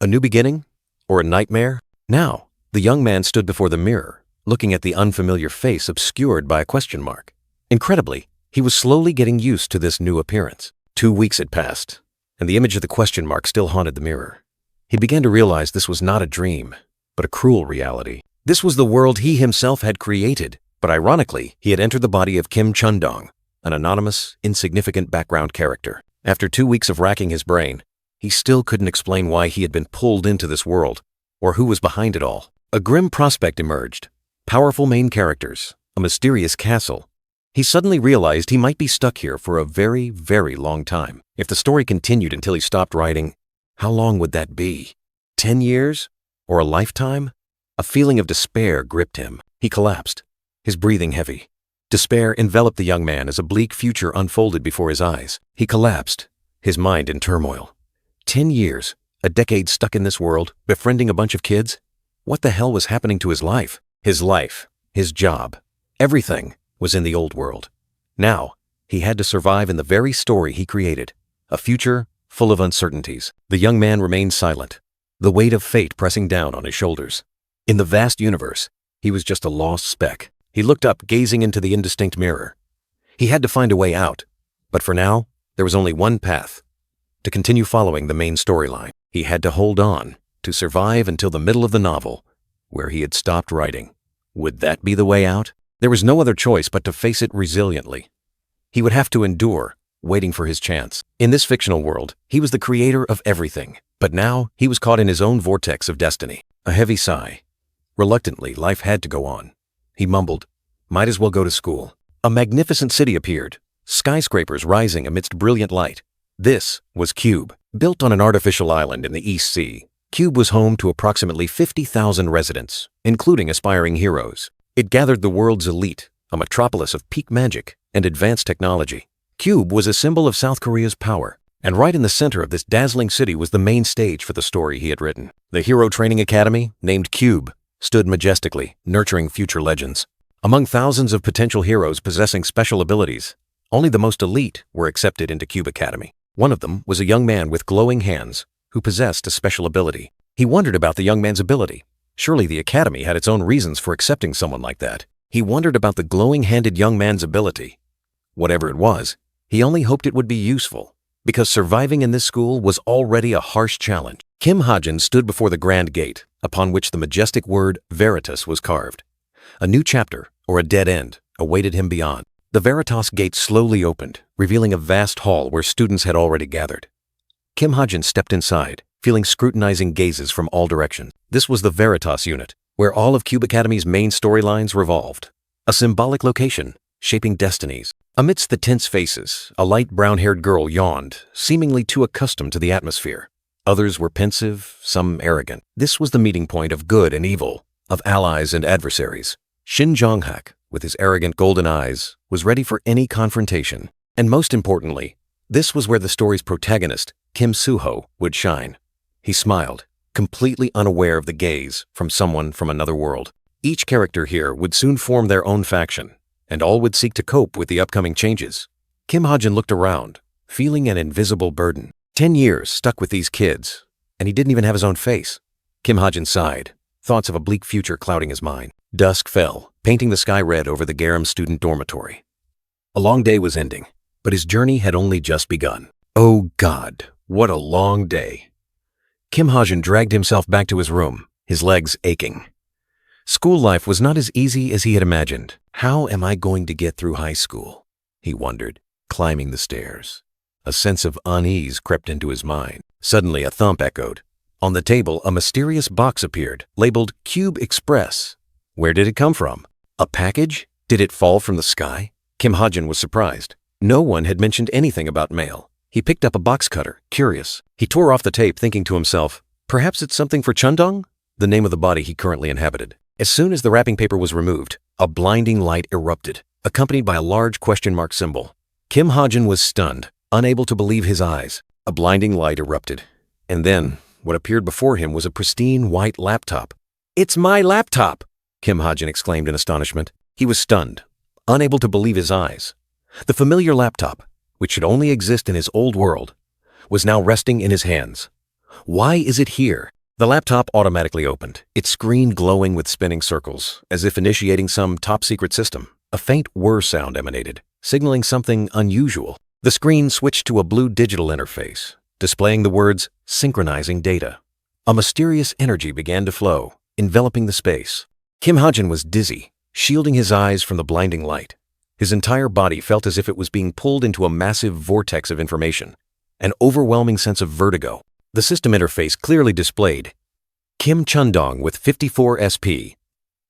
S1: A new beginning? Or a nightmare? Now, the young man stood before the mirror, looking at the unfamiliar face obscured by a question mark. Incredibly, he was slowly getting used to this new appearance. 2 weeks had passed, and the image of the question mark still haunted the mirror. He began to realize this was not a dream, but a cruel reality. This was the world he himself had created, but ironically, he had entered the body of Kim Chun-dong, an anonymous, insignificant background character. After 2 weeks of racking his brain, he still couldn't explain why he had been pulled into this world, or who was behind it all. A grim prospect emerged. Powerful main characters, a mysterious castle. He suddenly realized he might be stuck here for a very, very long time. If the story continued until he stopped writing, how long would that be? 10 years? Or a lifetime? A feeling of despair gripped him. He collapsed, his breathing heavy. Despair enveloped the young man as a bleak future unfolded before his eyes. He collapsed, his mind in turmoil. 10 years, a decade stuck in this world, befriending a bunch of kids? What the hell was happening to his life? His job, everything was in the old world. Now, he had to survive in the very story he created, a future full of uncertainties. The young man remained silent, the weight of fate pressing down on his shoulders. In the vast universe, he was just a lost speck. He looked up, gazing into the indistinct mirror. He had to find a way out, but for now, there was only one path: to continue following the main storyline. He had to hold on, to survive until the middle of the novel, where he had stopped writing. Would that be the way out? There was no other choice but to face it resiliently. He would have to endure, waiting for his chance. In this fictional world, he was the creator of everything, but now he was caught in his own vortex of destiny. A heavy sigh. Reluctantly, life had to go on. He mumbled, might as well go to school. A magnificent city appeared, skyscrapers rising amidst brilliant light. This was Cube. Built on an artificial island in the East Sea, Cube was home to approximately 50,000 residents, including aspiring heroes. It gathered the world's elite, a metropolis of peak magic and advanced technology. Cube was a symbol of South Korea's power, and right in the center of this dazzling city was the main stage for the story he had written. The Hero Training Academy, named Cube, stood majestically, nurturing future legends. Among thousands of potential heroes possessing special abilities, only the most elite were accepted into Cube Academy. One of them was a young man with glowing hands who possessed a special ability. He wondered about the young man's ability. Surely the Academy had its own reasons for accepting someone like that. He wondered about the glowing-handed young man's ability. Whatever it was, he only hoped it would be useful, because surviving in this school was already a harsh challenge. Kim Ha-jin stood before the grand gate, upon which the majestic word Veritas was carved. A new chapter, or a dead end, awaited him beyond. The Veritas gate slowly opened, revealing a vast hall where students had already gathered. Kim Ha-jin stepped inside, feeling scrutinizing gazes from all directions. This was the Veritas unit, where all of Cube Academy's main storylines revolved. A symbolic location, shaping destinies. Amidst the tense faces, a light brown-haired girl yawned, seemingly too accustomed to the atmosphere. Others were pensive, some arrogant. This was the meeting point of good and evil, of allies and adversaries. Shin Jong-hak, with his arrogant golden eyes, was ready for any confrontation. And most importantly, This was where the story's protagonist, Kim Soo-ho, would shine. He smiled, completely unaware of the gaze from someone from another world. Each character here would soon form their own faction, and all would seek to cope with the upcoming changes. Kim Ha-jin looked around, feeling an invisible burden. 10 years stuck with these kids, and he didn't even have his own face. Kim Ha-jin sighed, thoughts of a bleak future clouding his mind. Dusk fell, painting the sky red over the Garam student dormitory. A long day was ending, but his journey had only just begun. Oh God, what a long day. Kim Ha-jin dragged himself back to his room, his legs aching. School life was not as easy as he had imagined. How am I going to get through high school? He wondered, climbing the stairs. A sense of unease crept into his mind. Suddenly, a thump echoed. On the table, a mysterious box appeared, labeled Cube Express. Where did it come from? A package? Did it fall from the sky? Kim Ha-jin was surprised. No one had mentioned anything about mail. He picked up a box cutter, curious. He tore off the tape, thinking to himself, perhaps it's something for Chundong, the name of the body he currently inhabited. As soon as the wrapping paper was removed, a blinding light erupted, accompanied by a large question mark symbol. Kim Ha-jin was stunned, unable to believe his eyes. A blinding light erupted, and then what appeared before him was a pristine white laptop. "It's my laptop!" Kim Ha-jin exclaimed in astonishment. He was stunned, unable to believe his eyes. The familiar laptop, which should only exist in his old world, was now resting in his hands. Why is it here? The laptop automatically opened, its screen glowing with spinning circles, as if initiating some top-secret system. A faint whir sound emanated, signaling something unusual. The screen switched to a blue digital interface, displaying the words, synchronizing data. A mysterious energy began to flow, enveloping the space. Kim Ha-jin was dizzy, shielding his eyes from the blinding light. His entire body felt as if it was being pulled into a massive vortex of information, an overwhelming sense of vertigo. The system interface clearly displayed Kim Chundong with 54 SP,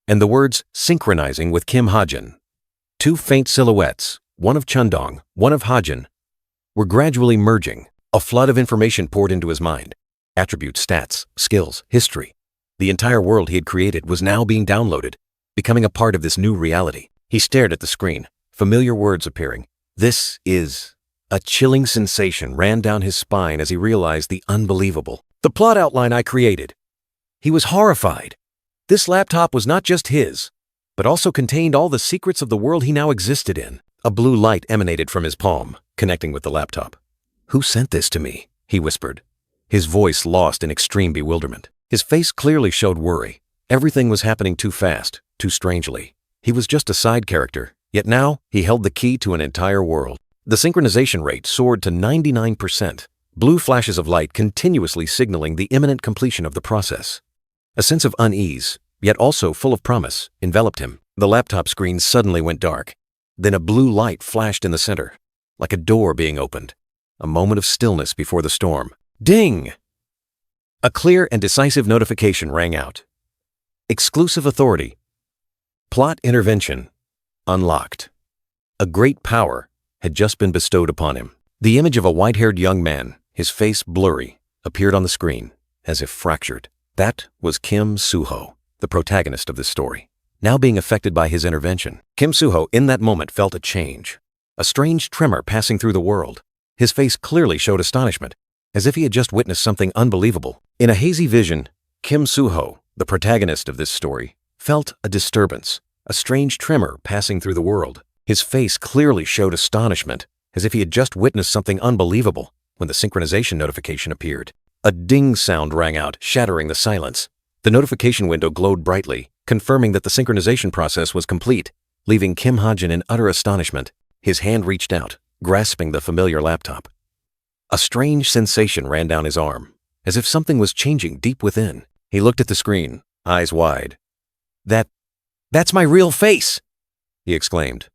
S1: and the words synchronizing with Kim Ha-jin. Two faint silhouettes, one of Chundong, one of Ha-jin, were gradually merging. A flood of information poured into his mind. Attributes, stats, skills, history. The entire world he had created was now being downloaded, becoming a part of this new reality. He stared at the screen, familiar words appearing. This is... A chilling sensation ran down his spine as he realized the unbelievable. The plot outline I created. He was horrified. This laptop was not just his, but also contained all the secrets of the world he now existed in. A blue light emanated from his palm, connecting with the laptop. "Who sent this to me?" he whispered, his voice lost in extreme bewilderment. His face clearly showed worry. Everything was happening too fast, too strangely. He was just a side character, yet now he held the key to an entire world. The synchronization rate soared to 99%, blue flashes of light continuously signaling the imminent completion of the process. A sense of unease, yet also full of promise, enveloped him. The laptop screen suddenly went dark. Then a blue light flashed in the center, like a door being opened. A moment of stillness before the storm. Ding! A clear and decisive notification rang out. Exclusive authority. Plot intervention. Unlocked. A great power had just been bestowed upon him. The image of a white-haired young man, his face blurry, appeared on the screen, as if fractured. That was Kim Soo-ho, the protagonist of this story, now being affected by his intervention. Kim Soo-ho in that moment felt a change, a strange tremor passing through the world. His face clearly showed astonishment, as if he had just witnessed something unbelievable. In a hazy vision, Kim Soo-ho, the protagonist of this story, felt a disturbance, a strange tremor passing through the world. His face clearly showed astonishment, as if he had just witnessed something unbelievable, when the synchronization notification appeared. A ding sound rang out, shattering the silence. The notification window glowed brightly, confirming that the synchronization process was complete, leaving Kim Ha-jin in utter astonishment. His hand reached out, grasping the familiar laptop. A strange sensation ran down his arm, as if something was changing deep within. He looked at the screen, eyes wide. That's my real face!" he exclaimed,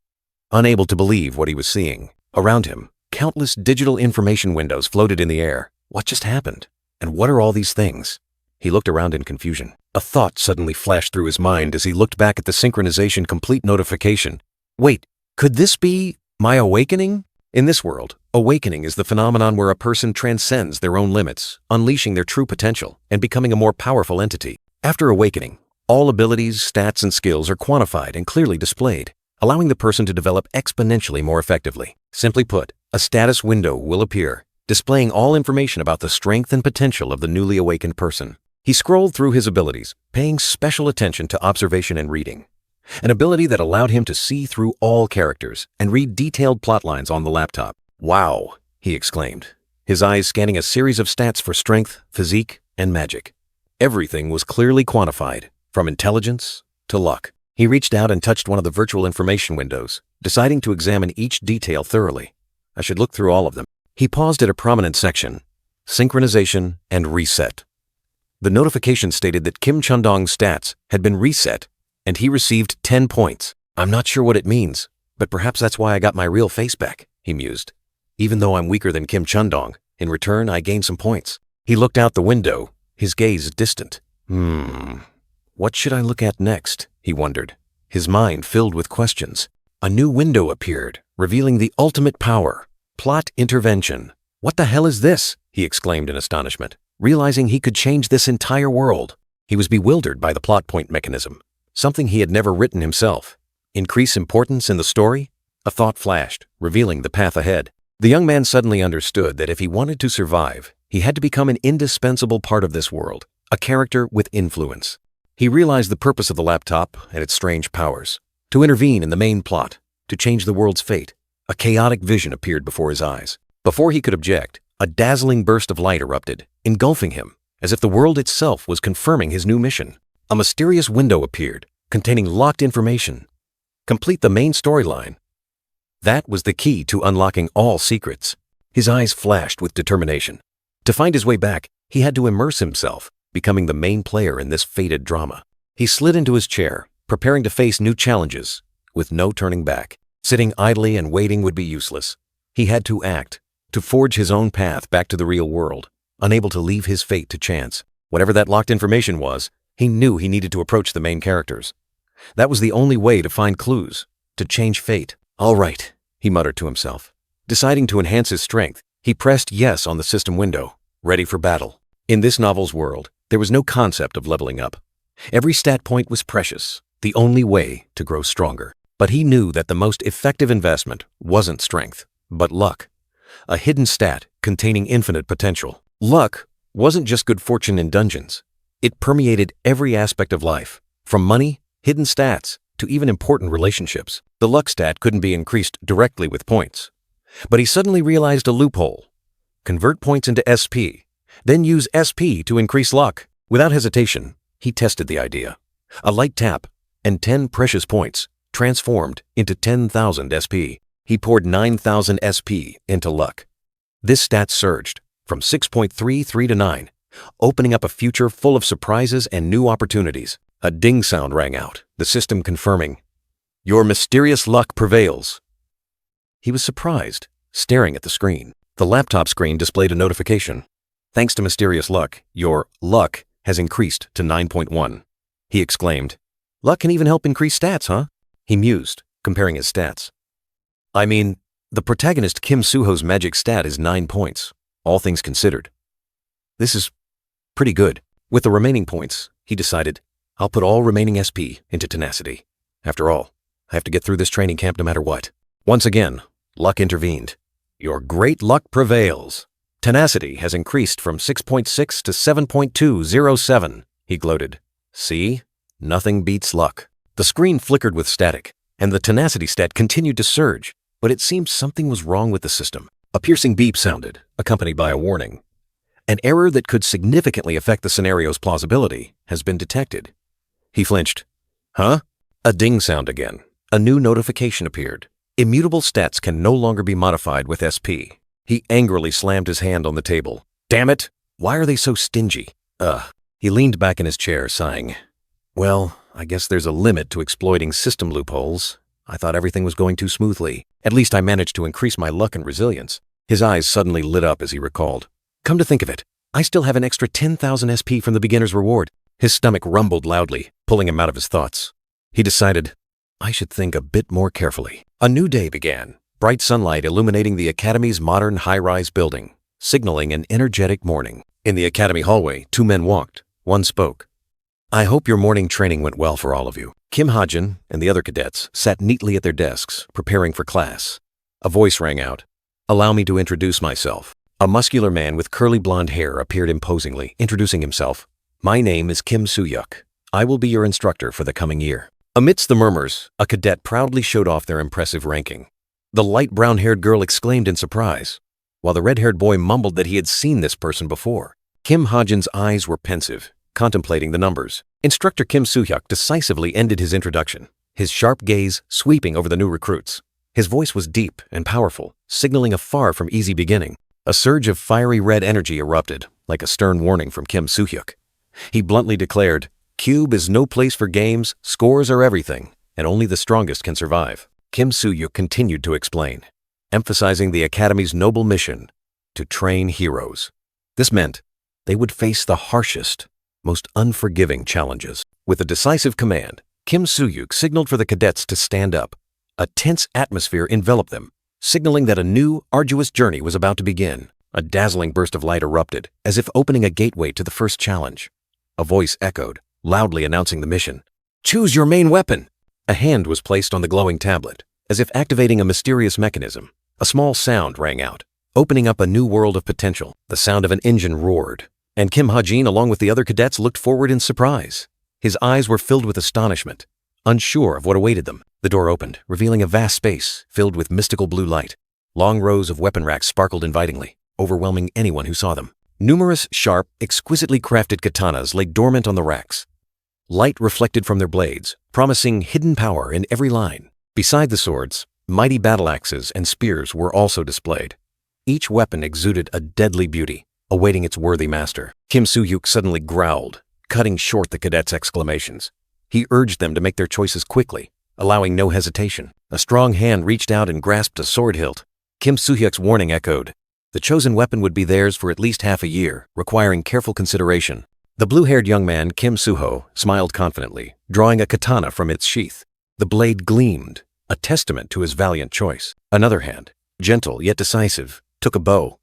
S1: unable to believe what he was seeing. Around him, countless digital information windows floated in the air. What just happened? And what are all these things? He looked around in confusion. A thought suddenly flashed through his mind as he looked back at the synchronization complete notification. Wait, could this be my awakening? In this world, awakening is the phenomenon where a person transcends their own limits, unleashing their true potential and becoming a more powerful entity. After awakening, all abilities, stats, and skills are quantified and clearly displayed, allowing the person to develop exponentially more effectively. Simply put, A status window will appear, displaying all information about the strength and potential of the newly awakened person. He scrolled through his abilities, paying special attention to observation and reading, an ability that allowed him to see through all characters and read detailed plot lines on the laptop. "Wow," he exclaimed, his eyes scanning a series of stats for strength, physique, and magic. Everything was clearly quantified, from intelligence to luck. He reached out and touched one of the virtual information windows, deciding to examine each detail thoroughly. I should look through all of them. He paused at a prominent section, synchronization and reset. The notification stated that Kim Chundong's stats had been reset, and he received 10 points. "I'm not sure what it means, but perhaps that's why I got my real face back," he mused. "Even though I'm weaker than Kim Chundong, in return I gained some points." He looked out the window, his gaze distant. What should I look at next? He wondered, his mind filled with questions. A new window appeared, revealing the ultimate power, plot intervention. "What the hell is this?" he exclaimed in astonishment, realizing he could change this entire world. He was bewildered by the plot point mechanism, something he had never written himself. Increase importance in the story? A thought flashed, revealing the path ahead. The young man suddenly understood that if he wanted to survive, he had to become an indispensable part of this world, a character with influence. He realized the purpose of the laptop and its strange powers: to intervene in the main plot, to change the world's fate. A chaotic vision appeared before his eyes. Before he could object, a dazzling burst of light erupted, engulfing him, as if the world itself was confirming his new mission. A mysterious window appeared, containing locked information. Complete the main storyline. That was the key to unlocking all secrets. His eyes flashed with determination. To find his way back, he had to immerse himself, becoming the main player in this fated drama. He slid into his chair, preparing to face new challenges, with no turning back. Sitting idly and waiting would be useless. He had to act, to forge his own path back to the real world, unable to leave his fate to chance. Whatever that locked information was, he knew he needed to approach the main characters. That was the only way to find clues, to change fate. "All right," he muttered to himself. Deciding to enhance his strength, he pressed yes on the system window, ready for battle. In this novel's world, there was no concept of leveling up. Every stat point was precious, the only way to grow stronger. But he knew that the most effective investment wasn't strength, but luck, a hidden stat containing infinite potential. Luck wasn't just good fortune in dungeons. It permeated every aspect of life, from money, hidden stats, to even important relationships. The luck stat couldn't be increased directly with points. But he suddenly realized a loophole. Convert points into SP, then use SP to increase luck. Without hesitation, he tested the idea. A light tap, and 10 precious points transformed into 10,000 SP. He poured 9,000 SP into luck. This stat surged from 6.33 to 9, opening up a future full of surprises and new opportunities. A ding sound rang out, the system confirming, "Your mysterious luck prevails." He was surprised, staring at the screen. The laptop screen displayed a notification. "Thanks to mysterious luck, your luck has increased to 9.1. He exclaimed. "Luck can even help increase stats, huh?" He mused, comparing his stats. "I mean, the protagonist Kim Suho's magic stat is 9 points, all things considered. This is pretty good." With the remaining points, he decided, "I'll put all remaining SP into tenacity. After all, I have to get through this training camp no matter what." Once again, luck intervened. "Your great luck prevails. Tenacity has increased from 6.6 to 7.207, he gloated. "See? Nothing beats luck." The screen flickered with static, and the tenacity stat continued to surge, but it seemed something was wrong with the system. A piercing beep sounded, accompanied by a warning. "An error that could significantly affect the scenario's plausibility has been detected." He flinched. "Huh?" A ding sound again. A new notification appeared. Immutable stats can no longer be modified with SP. He angrily slammed his hand on the table. "Damn it! Why are they so stingy?" He leaned back in his chair, sighing. "Well, I guess there's a limit to exploiting system loopholes. I thought everything was going too smoothly. At least I managed to increase my luck and resilience." His eyes suddenly lit up as he recalled. "Come to think of it, I still have an extra 10,000 SP from the beginner's reward." His stomach rumbled loudly, pulling him out of his thoughts. He decided, "I should think a bit more carefully." A new day began, bright sunlight illuminating the Academy's modern high-rise building, signaling an energetic morning. In the Academy hallway, 2 men walked. One spoke. "I hope your morning training went well for all of you." Kim Hajin and the other cadets sat neatly at their desks, preparing for class. A voice rang out. Allow me to introduce myself. A muscular man with curly blonde hair appeared imposingly, introducing himself. My name is Kim Soo-hyuk. I will be your instructor for the coming year. Amidst the murmurs, a cadet proudly showed off their impressive ranking. The light brown-haired girl exclaimed in surprise, while the red-haired boy mumbled that he had seen this person before. Kim Ha-jin's eyes were pensive, contemplating the numbers. Instructor Kim Soo-hyuk decisively ended his introduction, his sharp gaze sweeping over the new recruits. His voice was deep and powerful, signaling a far from easy beginning. A surge of fiery red energy erupted, like a stern warning from Kim Soo-hyuk. He bluntly declared, "Cube is no place for games, scores are everything, and only the strongest can survive." Kim Soo-hyuk continued to explain, emphasizing the Academy's noble mission to train heroes. This meant they would face the harshest, most unforgiving challenges. With a decisive command, Kim Soo-hyuk signaled for the cadets to stand up. A tense atmosphere enveloped them, signaling that a new, arduous journey was about to begin. A dazzling burst of light erupted, as if opening a gateway to the first challenge. A voice echoed, loudly announcing the mission. "Choose your main weapon!" A hand was placed on the glowing tablet, as if activating a mysterious mechanism. A small sound rang out, opening up a new world of potential. The sound of an engine roared, and Kim Ha-jin, along with the other cadets, looked forward in surprise. His eyes were filled with astonishment, unsure of what awaited them. The door opened, revealing a vast space filled with mystical blue light. Long rows of weapon racks sparkled invitingly, overwhelming anyone who saw them. Numerous sharp, exquisitely crafted katanas lay dormant on the racks. Light reflected from their blades, promising hidden power in every line. Beside the swords, mighty battle axes and spears were also displayed. Each weapon exuded a deadly beauty, awaiting its worthy master. Kim Soo-hyuk suddenly growled, cutting short the cadets' exclamations. He urged them to make their choices quickly, allowing no hesitation. A strong hand reached out and grasped a sword hilt. Kim Soo-hyuk's warning echoed. The chosen weapon would be theirs for at least half a year, requiring careful consideration. The blue-haired young man, Kim Soo-ho, smiled confidently, drawing a katana from its sheath. The blade gleamed, a testament to his valiant choice. Another hand, gentle yet decisive, took a bow.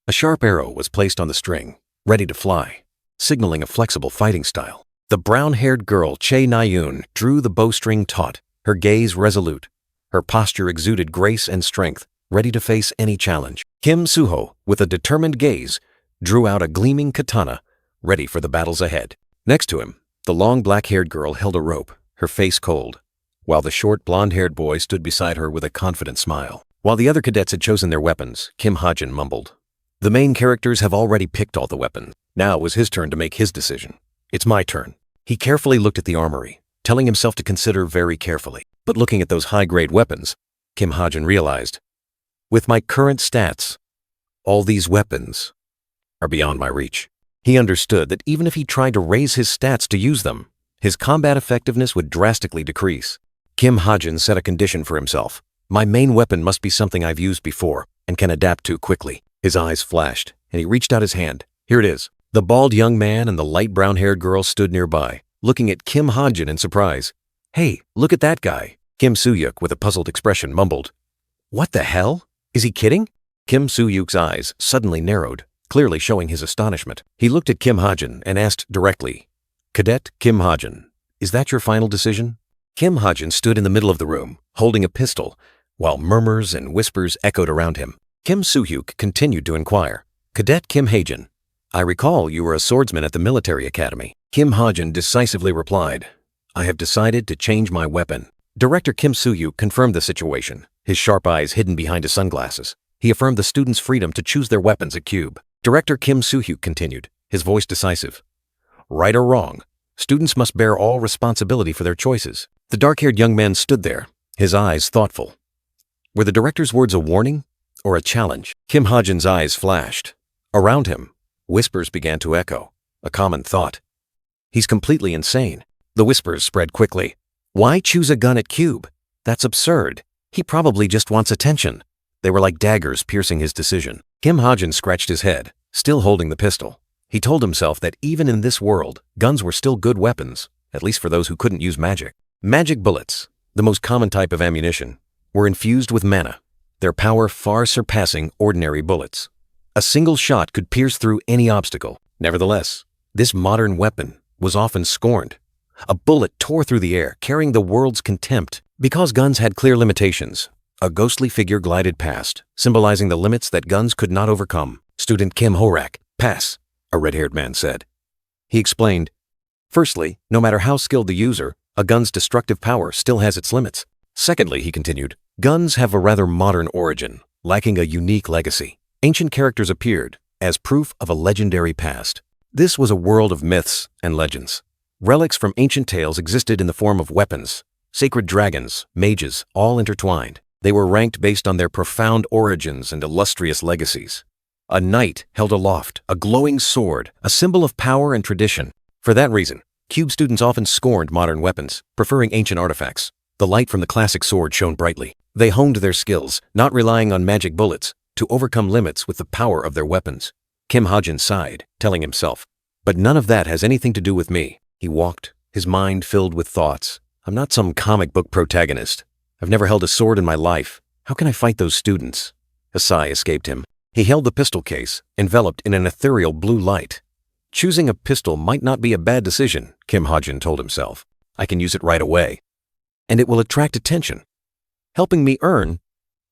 S1: A sharp arrow was placed on the string, ready to fly, signaling a flexible fighting style. The brown-haired girl, Chae Na-yoon, drew the bowstring taut, her gaze resolute. Her posture exuded grace and strength, ready to face any challenge. Kim Soo-ho, with a determined gaze, drew out a gleaming katana, ready for the battles ahead. Next to him, the long black-haired girl held a rope, her face cold, while the short blonde-haired boy stood beside her with a confident smile. While the other cadets had chosen their weapons, Kim Ha-jin mumbled, "The main characters have already picked all the weapons. Now it was his turn to make his decision. It's my turn." He carefully looked at the armory, telling himself to consider very carefully. But looking at those high-grade weapons, Kim Ha-jin realized, with my current stats, all these weapons are beyond my reach. He understood that even if he tried to raise his stats to use them, his combat effectiveness would drastically decrease. Kim Ha-jin set a condition for himself. My main weapon must be something I've used before and can adapt to quickly. His eyes flashed, and he reached out his hand. Here it is. The bald young man and the light brown-haired girl stood nearby, looking at Kim Ha-jin in surprise. "Hey, look at that guy." Kim Soo-hyuk, with a puzzled expression, mumbled, "What the hell? Is he kidding?" Kim Soo-hyuk's eyes suddenly narrowed, clearly showing his astonishment. He looked at Kim Ha-jin and asked directly, "Cadet Kim Ha-jin, is that your final decision?" Kim Ha-jin stood in the middle of the room, holding a pistol, while murmurs and whispers echoed around him. Kim Soo-hyuk continued to inquire, "Cadet Kim Ha-jin, I recall you were a swordsman at the military academy." Kim Ha-jin decisively replied, "I have decided to change my weapon." Director Kim Soo-hyuk confirmed the situation, his sharp eyes hidden behind his sunglasses. He affirmed the students' freedom to choose their weapons at Cube. Director Kim Soo-hyuk continued, his voice decisive. "Right or wrong, students must bear all responsibility for their choices." The dark-haired young man stood there, his eyes thoughtful. Were the director's words a warning or a challenge? Kim Ha-jin's eyes flashed. Around him, whispers began to echo, a common thought. "He's completely insane." The whispers spread quickly. "Why choose a gun at Cube? That's absurd. He probably just wants attention." They were like daggers piercing his decision. Kim Ha-jin scratched his head, still holding the pistol. He told himself that even in this world, guns were still good weapons, at least for those who couldn't use magic. Magic bullets, the most common type of ammunition, were infused with mana, their power far surpassing ordinary bullets. A single shot could pierce through any obstacle. Nevertheless, this modern weapon was often scorned. A bullet tore through the air, carrying the world's contempt. Because guns had clear limitations, A ghostly figure glided past, symbolizing the limits that guns could not overcome. "Student Kim Horak, pass," a red-haired man said. He explained, "Firstly, no matter how skilled the user, a gun's destructive power still has its limits. Secondly," he continued, "guns have a rather modern origin, lacking a unique legacy. Ancient characters appeared as proof of a legendary past. This was a world of myths and legends. Relics from ancient tales existed in the form of weapons, sacred dragons, mages, all intertwined. They were ranked based on their profound origins and illustrious legacies. A knight held aloft a glowing sword, a symbol of power and tradition. For that reason, Cube students often scorned modern weapons, preferring ancient artifacts. The light from the classic sword shone brightly. They honed their skills, not relying on magic bullets, to overcome limits with the power of their weapons." Kim Hajin sighed, telling himself, "But none of that has anything to do with me." He walked, his mind filled with thoughts. "I'm not some comic book protagonist. I've never held a sword in my life. How can I fight those students?" A sigh escaped him. He held the pistol case, enveloped in an ethereal blue light. Choosing a pistol might not be a bad decision, Kim Hajin told himself. "I can use it right away. And it will attract attention, helping me earn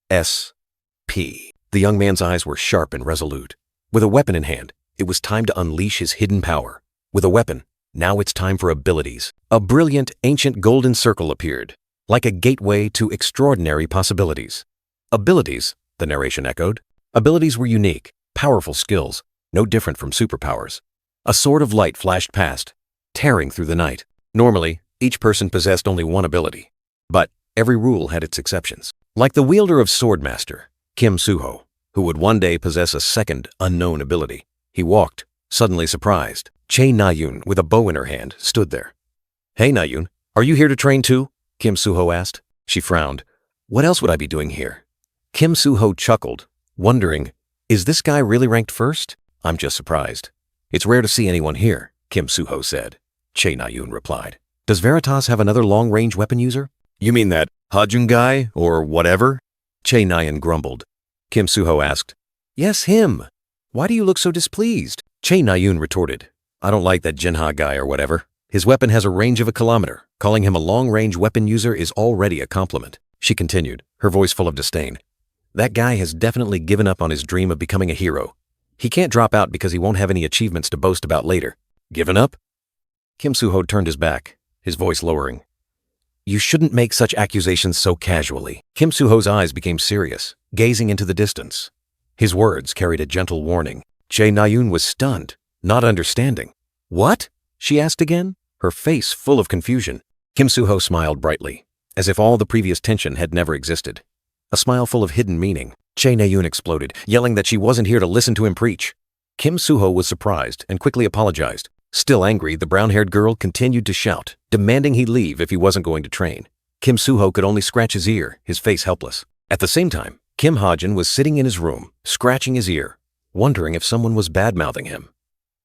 S1: SP." The young man's eyes were sharp and resolute. With a weapon in hand, it was time to unleash his hidden power. With a weapon, now it's time for abilities. A brilliant, ancient golden circle appeared, like a gateway to extraordinary possibilities. "Abilities," the narration echoed. Abilities were unique, powerful skills, no different from superpowers. A sword of light flashed past, tearing through the night. Normally, each person possessed only one ability, but every rule had its exceptions. Like the wielder of Swordmaster, Kim Suho, who would one day possess a second, unknown ability. He walked, suddenly surprised. Chae Na-yoon, with a bow in her hand, stood there. "Hey Na-yoon, are you here to train too?" Kim Suho asked. She frowned. "What else would I be doing here?" Kim Suho chuckled, wondering, is this guy really ranked first? "I'm just surprised. It's rare to see anyone here," Kim Suho said. Chae Na-yoon replied. "Does Veritas have another long-range weapon user?" "You mean that Hajun guy, or whatever?" Chae Na-yoon grumbled. Kim Suho asked, "Yes, him. Why do you look so displeased?" Chae Na-yoon retorted, "I don't like that Jinha guy or whatever. His weapon has a range of a kilometer. Calling him a long-range weapon user is already a compliment." She continued, her voice full of disdain. "That guy has definitely given up on his dream of becoming a hero. He can't drop out because he won't have any achievements to boast about later." "Given up?" Kim Suho turned his back, his voice lowering. "You shouldn't make such accusations so casually." Kim Suho's eyes became serious, gazing into the distance. His words carried a gentle warning. Chae Na-yoon was stunned, not understanding. "What?" she asked again, her face full of confusion. Kim Suho smiled brightly, as if all the previous tension had never existed. A smile full of hidden meaning. Chae Na-yoon exploded, yelling that she wasn't here to listen to him preach. Kim Suho was surprised and quickly apologized. Still angry, the brown-haired girl continued to shout, demanding he leave if he wasn't going to train. Kim Suho could only scratch his ear, his face helpless. At the same time, Kim Hajin was sitting in his room, scratching his ear, wondering if someone was bad-mouthing him.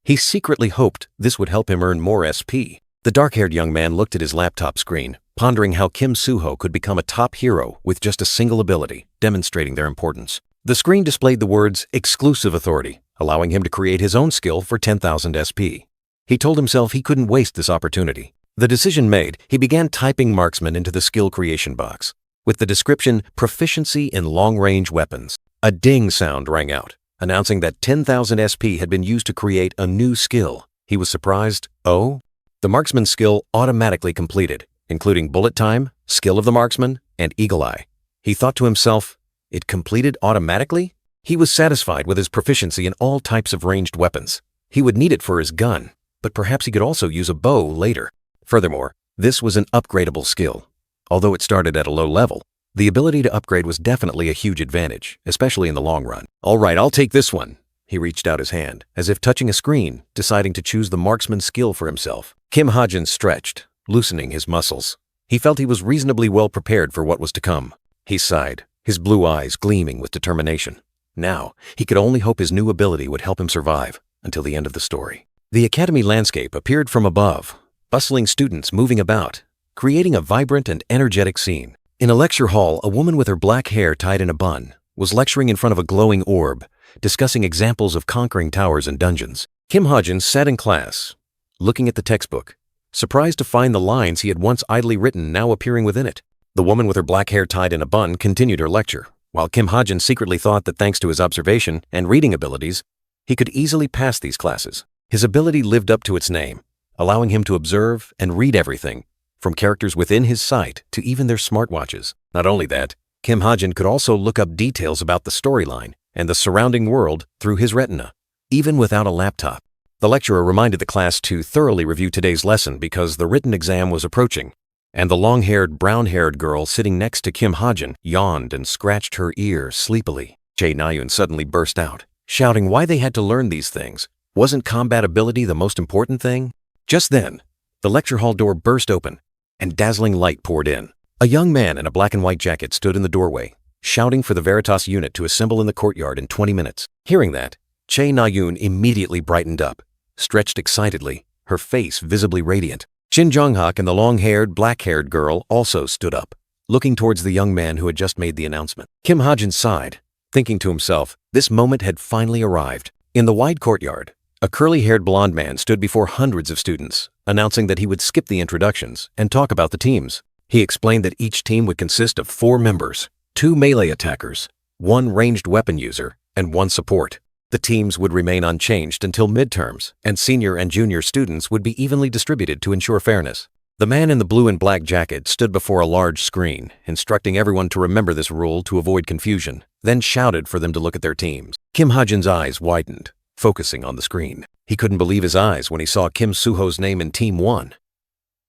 S1: He secretly hoped this would help him earn more SP. The dark-haired young man looked at his laptop screen, pondering how Kim Suho could become a top hero with just a single ability, demonstrating their importance. The screen displayed the words "exclusive authority," allowing him to create his own skill for 10,000 SP. He told himself he couldn't waste this opportunity. The decision made, he began typing marksman into the skill creation box. With the description, "proficiency in long-range weapons." A ding sound rang out, announcing that 10,000 SP had been used to create a new skill. He was surprised. Oh? The marksman skill automatically completed, including bullet time, skill of the marksman, and eagle eye. He thought to himself, it completed automatically? He was satisfied with his proficiency in all types of ranged weapons. He would need it for his gun, but perhaps he could also use a bow later. Furthermore, this was an upgradable skill. Although it started at a low level, the ability to upgrade was definitely a huge advantage, especially in the long run. "All right, I'll take this one." He reached out his hand, as if touching a screen, deciding to choose the marksman skill for himself. Kim Hajin stretched, loosening his muscles. He felt he was reasonably well prepared for what was to come. He sighed, his blue eyes gleaming with determination. Now, he could only hope his new ability would help him survive until the end of the story. The academy landscape appeared from above, bustling students moving about, creating a vibrant and energetic scene. In a lecture hall, a woman with her black hair tied in a bun was lecturing in front of a glowing orb, discussing examples of conquering towers and dungeons. Kim Hajin sat in class, looking at the textbook, surprised to find the lines he had once idly written now appearing within it. The woman with her black hair tied in a bun continued her lecture, while Kim Ha-jin secretly thought that thanks to his observation and reading abilities, he could easily pass these classes. His ability lived up to its name, allowing him to observe and read everything, from characters within his sight to even their smartwatches. Not only that, Kim Ha-jin could also look up details about the storyline and the surrounding world through his retina, even without a laptop. The lecturer reminded the class to thoroughly review today's lesson because the written exam was approaching, and the long-haired, brown-haired girl sitting next to Kim Ha-jin yawned and scratched her ear sleepily. Chae Na-yoon suddenly burst out, shouting why they had to learn these things. Wasn't combat ability the most important thing? Just then, the lecture hall door burst open, and dazzling light poured in. A young man in a black and white jacket stood in the doorway, shouting for the Veritas unit to assemble in the courtyard in 20 minutes. Hearing that, Chae Na-yoon immediately brightened up, stretched excitedly, her face visibly radiant. Shin Jong-hak and the long-haired, black-haired girl also stood up, looking towards the young man who had just made the announcement. Kim Ha-jin sighed, thinking to himself, this moment had finally arrived. In the wide courtyard, a curly-haired blonde man stood before hundreds of students, announcing that he would skip the introductions and talk about the teams. He explained that each team would consist of 4 members, 2 melee attackers, 1 ranged weapon user, and 1 support. The teams would remain unchanged until midterms, and senior and junior students would be evenly distributed to ensure fairness. The man in the blue and black jacket stood before a large screen, instructing everyone to remember this rule to avoid confusion, then shouted for them to look at their teams. Kim Ha-jin's eyes widened, focusing on the screen. He couldn't believe his eyes when he saw Kim Soo-ho's name in Team 1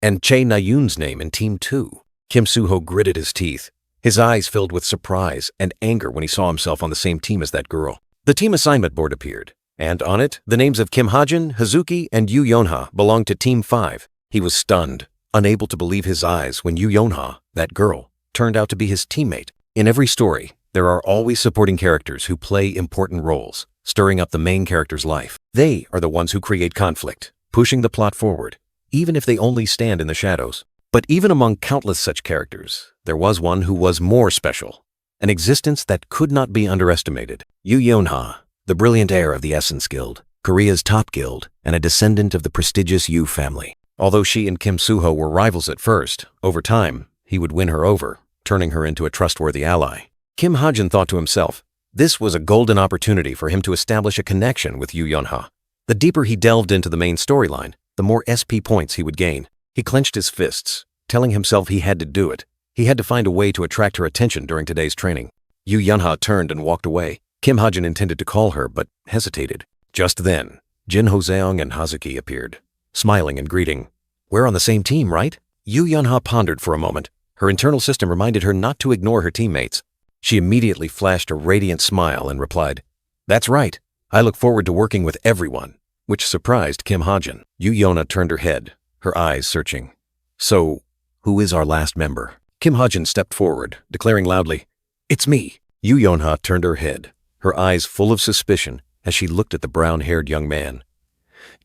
S1: and Chae Na-yoon's name in Team 2. Kim Soo-ho gritted his teeth, his eyes filled with surprise and anger when he saw himself on the same team as that girl. The team assignment board appeared, and on it, the names of Kim Ha-jin, Hazuki, and Yoo Yeon-ha belonged to Team 5. He was stunned, unable to believe his eyes when Yoo Yeon-ha, that girl, turned out to be his teammate. In every story, there are always supporting characters who play important roles, stirring up the main character's life. They are the ones who create conflict, pushing the plot forward, even if they only stand in the shadows. But even among countless such characters, there was one who was more special, an existence that could not be underestimated. Yoo Yeon-ha, the brilliant heir of the Essence Guild, Korea's top guild, and a descendant of the prestigious Yoo family. Although she and Kim Soo-ho were rivals at first, over time, he would win her over, turning her into a trustworthy ally. Kim Ha-jin thought to himself, this was a golden opportunity for him to establish a connection with Yoo Yeon-ha. The deeper he delved into the main storyline, the more SP points he would gain. He clenched his fists, telling himself he had to do it. He had to find a way to attract her attention during today's training. Yoo Yeon-ha turned and walked away. Kim Ha-jin intended to call her, but hesitated. Just then, Jin Ho-seong and Hazuki appeared, smiling and greeting. We're on the same team, right? Yoo Yeon-ha pondered for a moment. Her internal system reminded her not to ignore her teammates. She immediately flashed a radiant smile and replied, that's right. I look forward to working with everyone, which surprised Kim Ha-jin. Yoo Yeon-ha turned her head, her eyes searching. So, who is our last member? Kim Ha-jin stepped forward, declaring loudly, it's me. Yoo Yeon-ha turned her head, her eyes full of suspicion as she looked at the brown-haired young man.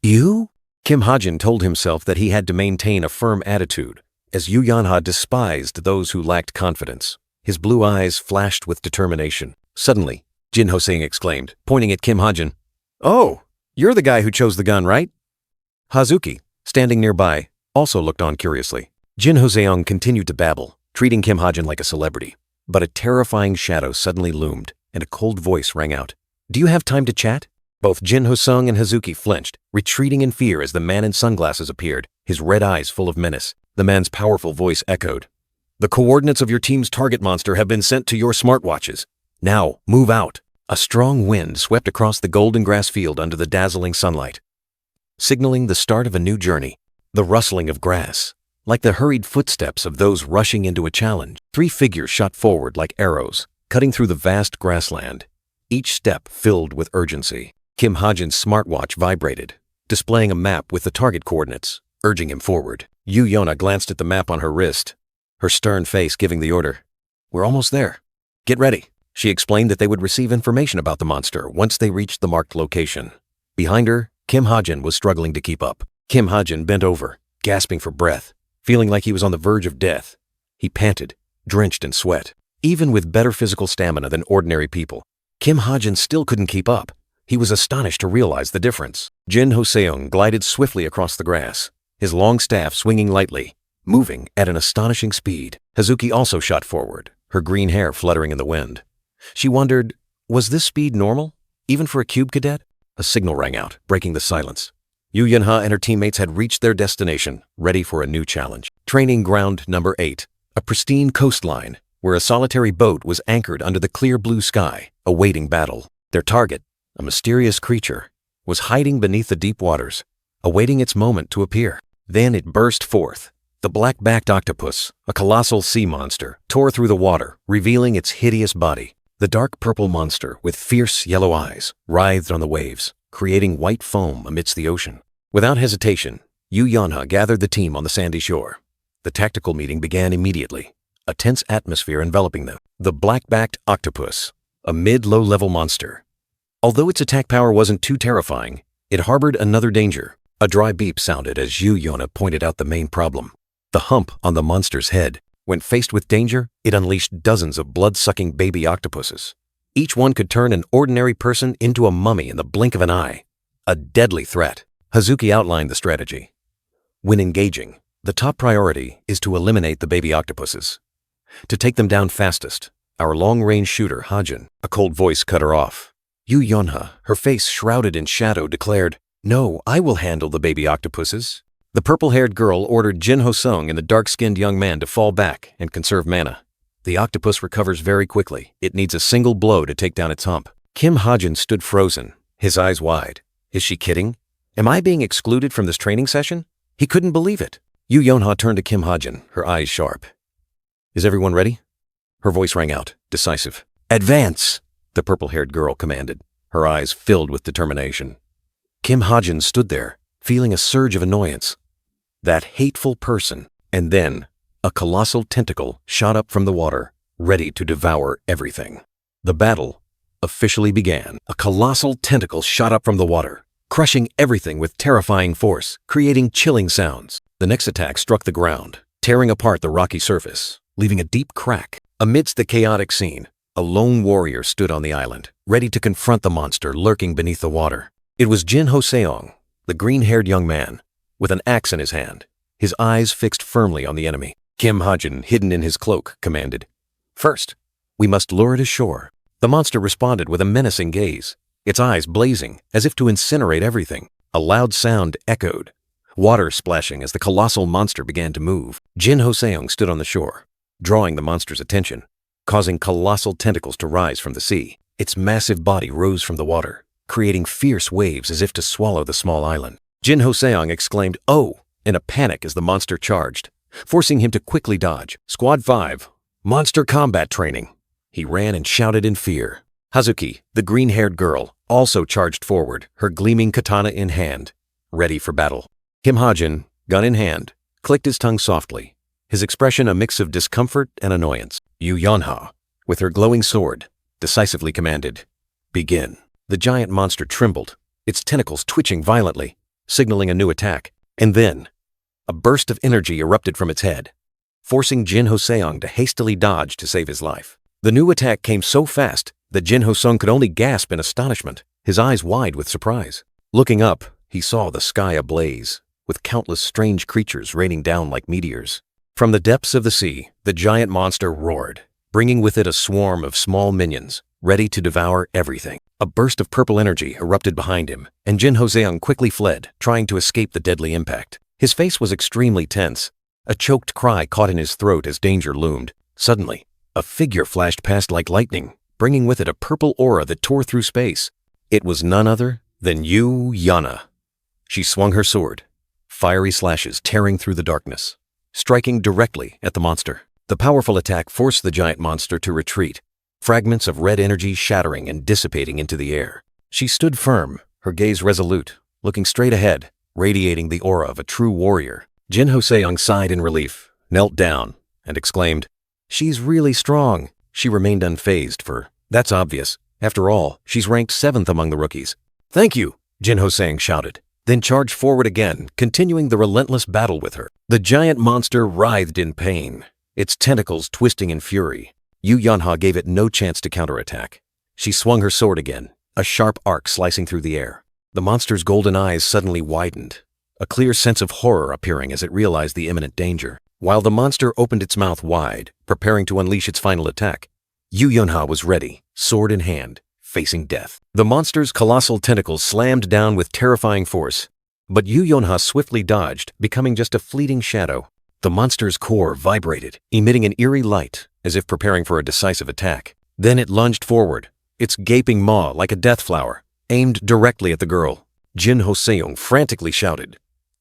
S1: You? Kim Ha-jin told himself that he had to maintain a firm attitude, as Yoo Yeon-ha despised those who lacked confidence. His blue eyes flashed with determination. Suddenly, Jin Ho-seong exclaimed, pointing at Kim Ha-jin, oh, you're the guy who chose the gun, right? Hazuki, standing nearby, also looked on curiously. Jin Ho-seong continued to babble, treating Kim Ha-jin like a celebrity. But a terrifying shadow suddenly loomed, and a cold voice rang out. Do you have time to chat? Both Jin Ho-seong and Hazuki flinched, retreating in fear as the man in sunglasses appeared, his red eyes full of menace. The man's powerful voice echoed. The coordinates of your team's target monster have been sent to your smartwatches. Now, move out. A strong wind swept across the golden grass field under the dazzling sunlight, signaling the start of a new journey. The rustling of grass, like the hurried footsteps of those rushing into a challenge. 3 figures shot forward like arrows, cutting through the vast grassland, each step filled with urgency. Kim Ha-jin's smartwatch vibrated, displaying a map with the target coordinates, urging him forward. Yoo Yeon-ha glanced at the map on her wrist, her stern face giving the order. We're almost there. Get ready. She explained that they would receive information about the monster once they reached the marked location. Behind her, Kim Ha-jin was struggling to keep up. Kim Ha-jin bent over, gasping for breath, feeling like he was on the verge of death. He panted, drenched in sweat. Even with better physical stamina than ordinary people, Kim Ha-jin still couldn't keep up. He was astonished to realize the difference. Jin Ho-seong glided swiftly across the grass, his long staff swinging lightly, moving at an astonishing speed. Hazuki also shot forward, her green hair fluttering in the wind. She wondered, was this speed normal, even for a cube cadet? A signal rang out, breaking the silence. Yu Yunha and her teammates had reached their destination, ready for a new challenge. Training ground number 8, a pristine coastline, where a solitary boat was anchored under the clear blue sky, awaiting battle. Their target, a mysterious creature, was hiding beneath the deep waters, awaiting its moment to appear. Then it burst forth. The black-backed octopus, a colossal sea monster, tore through the water, revealing its hideous body. The dark purple monster, with fierce yellow eyes, writhed on the waves, creating white foam amidst the ocean. Without hesitation, Yu Yunha gathered the team on the sandy shore. The tactical meeting began immediately, a tense atmosphere enveloping them. The black-backed octopus, a mid-low-level monster. Although its attack power wasn't too terrifying, it harbored another danger. A dry beep sounded as Yu Yunha pointed out the main problem. The hump on the monster's head. When faced with danger, it unleashed dozens of blood-sucking baby octopuses. Each one could turn an ordinary person into a mummy in the blink of an eye. A deadly threat. Hazuki outlined the strategy. When engaging, the top priority is to eliminate the baby octopuses. To take them down fastest, our long-range shooter, Hajin, a cold voice cut her off. Yu Yunha, her face shrouded in shadow, declared, "No, I will handle the baby octopuses." The purple-haired girl ordered Jin Ho-sung and the dark-skinned young man to fall back and conserve mana. The octopus recovers very quickly. It needs a single blow to take down its hump. Kim Hajin stood frozen, his eyes wide. Is she kidding? Am I being excluded from this training session? He couldn't believe it. Yu Yunha turned to Kim Hajin, her eyes sharp. Is everyone ready? Her voice rang out, decisive. Advance! The purple-haired girl commanded, her eyes filled with determination. Kim Hajin stood there, feeling a surge of annoyance. That hateful person. And then, a colossal tentacle shot up from the water, ready to devour everything. The battle officially began. A colossal tentacle shot up from the water, crushing everything with terrifying force, creating chilling sounds. The next attack struck the ground, tearing apart the rocky surface, leaving a deep crack. Amidst the chaotic scene, a lone warrior stood on the island, ready to confront the monster lurking beneath the water. It was Jin Ho-seong, the green-haired young man, with an axe in his hand, his eyes fixed firmly on the enemy. Kim Hajin, hidden in his cloak, commanded, "First, we must lure it ashore." The monster responded with a menacing gaze, its eyes blazing as if to incinerate everything. A loud sound echoed, water splashing as the colossal monster began to move. Jin Ho-seong stood on the shore, drawing the monster's attention, causing colossal tentacles to rise from the sea. Its massive body rose from the water, creating fierce waves as if to swallow the small island. Jin Ho-seong exclaimed, "Oh!" in a panic as the monster charged, forcing him to quickly dodge. Squad 5, Monster Combat Training. He ran and shouted in fear. Hazuki, the green-haired girl, also charged forward, her gleaming katana in hand, ready for battle. Kim Hajin, gun in hand, clicked his tongue softly, his expression a mix of discomfort and annoyance. Yu Yunha, with her glowing sword, decisively commanded, "Begin." The giant monster trembled, its tentacles twitching violently, signaling a new attack. And then, a burst of energy erupted from its head, forcing Jin Ho-seong to hastily dodge to save his life. The new attack came so fast that Jin Ho-seong could only gasp in astonishment, his eyes wide with surprise. Looking up, he saw the sky ablaze, with countless strange creatures raining down like meteors. From the depths of the sea, the giant monster roared, bringing with it a swarm of small minions, ready to devour everything. A burst of purple energy erupted behind him, and Jin Ho-seong quickly fled, trying to escape the deadly impact. His face was extremely tense. A choked cry caught in his throat as danger loomed. Suddenly, a figure flashed past like lightning, bringing with it a purple aura that tore through space. It was none other than Yu Yunha. She swung her sword, fiery slashes tearing through the darkness, striking directly at the monster. The powerful attack forced the giant monster to retreat, fragments of red energy shattering and dissipating into the air. She stood firm, her gaze resolute, looking straight ahead, radiating the aura of a true warrior. Jin Ho-seong sighed in relief, knelt down, and exclaimed, "She's really strong." She remained unfazed, for that's obvious. After all, she's ranked 7th among the rookies. "Thank you," Jin Ho-seong shouted, then charged forward again, continuing the relentless battle with her. The giant monster writhed in pain, its tentacles twisting in fury. Yu Yunha gave it no chance to counterattack. She swung her sword again, a sharp arc slicing through the air. The monster's golden eyes suddenly widened, a clear sense of horror appearing as it realized the imminent danger. While the monster opened its mouth wide, preparing to unleash its final attack, Yu Yunha was ready, sword in hand, facing death. The monster's colossal tentacles slammed down with terrifying force, but Yu Yunha swiftly dodged, becoming just a fleeting shadow. The monster's core vibrated, emitting an eerie light, as if preparing for a decisive attack. Then it lunged forward, its gaping maw like a death flower, aimed directly at the girl. Jin Ho-seong frantically shouted,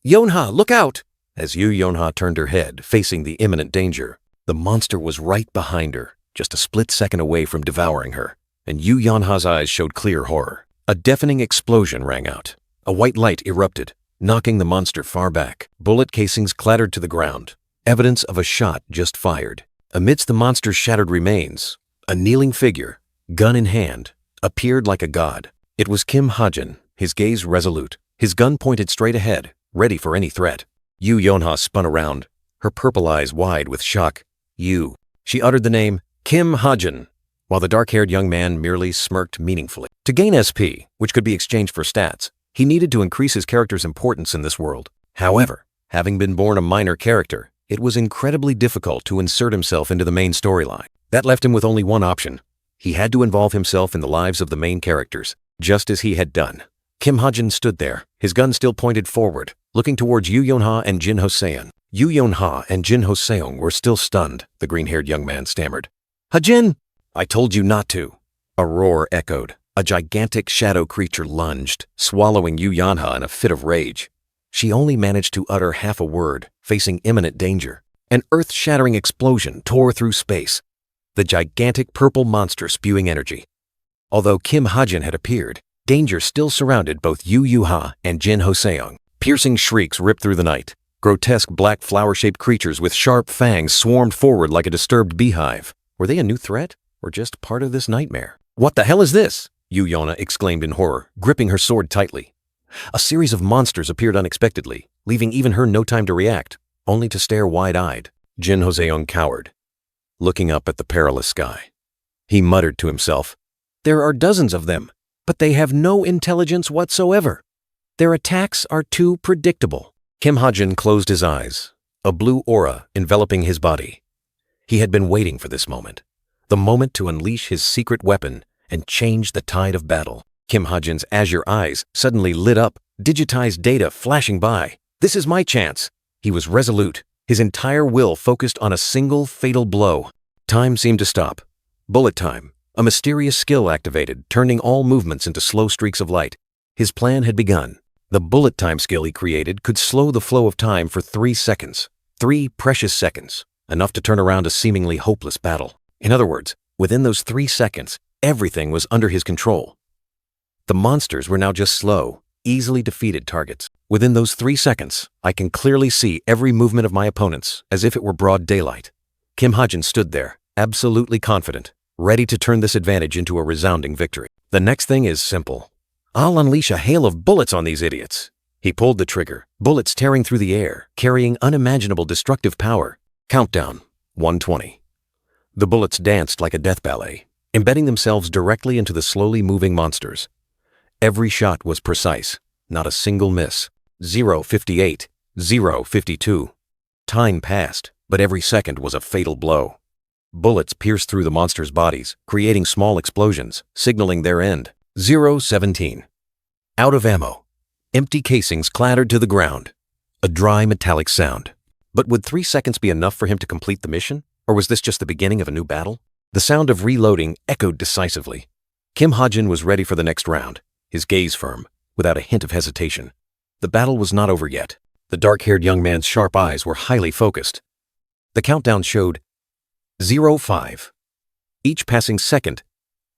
S1: "Yonha, look out!" As Yu Yonha turned her head, facing the imminent danger. The monster was right behind her, just a split second away from devouring her, and Yu Yonha's eyes showed clear horror. A deafening explosion rang out. A white light erupted, knocking the monster far back. Bullet casings clattered to the ground, evidence of a shot just fired. Amidst the monster's shattered remains, a kneeling figure, gun in hand, appeared like a god. It was Kim Ha-jin, his gaze resolute, his gun pointed straight ahead, ready for any threat. Yu Yonha spun around, her purple eyes wide with shock. "You." She uttered the name, Kim Ha-jin, while the dark-haired young man merely smirked meaningfully. To gain SP, which could be exchanged for stats, he needed to increase his character's importance in this world. However, having been born a minor character, it was incredibly difficult to insert himself into the main storyline. That left him with only one option. He had to involve himself in the lives of the main characters, just as he had done. Kim Ha-jin stood there, his gun still pointed forward, looking towards Yu Yonha and Jin Ho-seong. Yu Yonha and Jin Ho-seong were still stunned, the green-haired young man stammered. "Ha-jin! I told you not to." A roar echoed. A gigantic shadow creature lunged, swallowing Yu Yonha in a fit of rage. She only managed to utter half a word, facing imminent danger. An earth-shattering explosion tore through space, the gigantic purple monster spewing energy. Although Kim Ha-jin had appeared, danger still surrounded both Yu Yonha and Jin Ho-seong. Piercing shrieks ripped through the night. Grotesque black flower-shaped creatures with sharp fangs swarmed forward like a disturbed beehive. Were they a new threat, or just part of this nightmare? "What the hell is this?" Yu Yonha exclaimed in horror, gripping her sword tightly. A series of monsters appeared unexpectedly, leaving even her no time to react, only to stare wide-eyed. Jin Ho-seong cowered, looking up at the perilous sky. He muttered to himself, "There are dozens of them, but they have no intelligence whatsoever. Their attacks are too predictable." Kim Ha-jin closed his eyes, a blue aura enveloping his body. He had been waiting for this moment, the moment to unleash his secret weapon and change the tide of battle. Kim Ha-jin's azure eyes suddenly lit up, digitized data flashing by. "This is my chance." He was resolute, his entire will focused on a single fatal blow. Time seemed to stop. Bullet time. A mysterious skill activated, turning all movements into slow streaks of light. His plan had begun. The bullet time skill he created could slow the flow of time for 3 seconds. 3 precious seconds, enough to turn around a seemingly hopeless battle. In other words, within those 3 seconds, everything was under his control. The monsters were now just slow, easily defeated targets. Within those 3 seconds, I can clearly see every movement of my opponents, as if it were broad daylight. Kim Ha-jin stood there, absolutely confident, ready to turn this advantage into a resounding victory. "The next thing is simple. I'll unleash a hail of bullets on these idiots." He pulled the trigger, bullets tearing through the air, carrying unimaginable destructive power. Countdown, 120. The bullets danced like a death ballet, embedding themselves directly into the slowly moving monsters. Every shot was precise, not a single miss. 0:58, 0:52. Time passed, but every second was a fatal blow. Bullets pierced through the monsters' bodies, creating small explosions, signaling their end. 0:17. Out of ammo. Empty casings clattered to the ground. A dry metallic sound. But would 3 seconds be enough for him to complete the mission? Or was this just the beginning of a new battle? The sound of reloading echoed decisively. Kim Ha-jin was ready for the next round, his gaze firm, without a hint of hesitation. The battle was not over yet. The dark-haired young man's sharp eyes were highly focused. The countdown showed 0:5. Each passing second,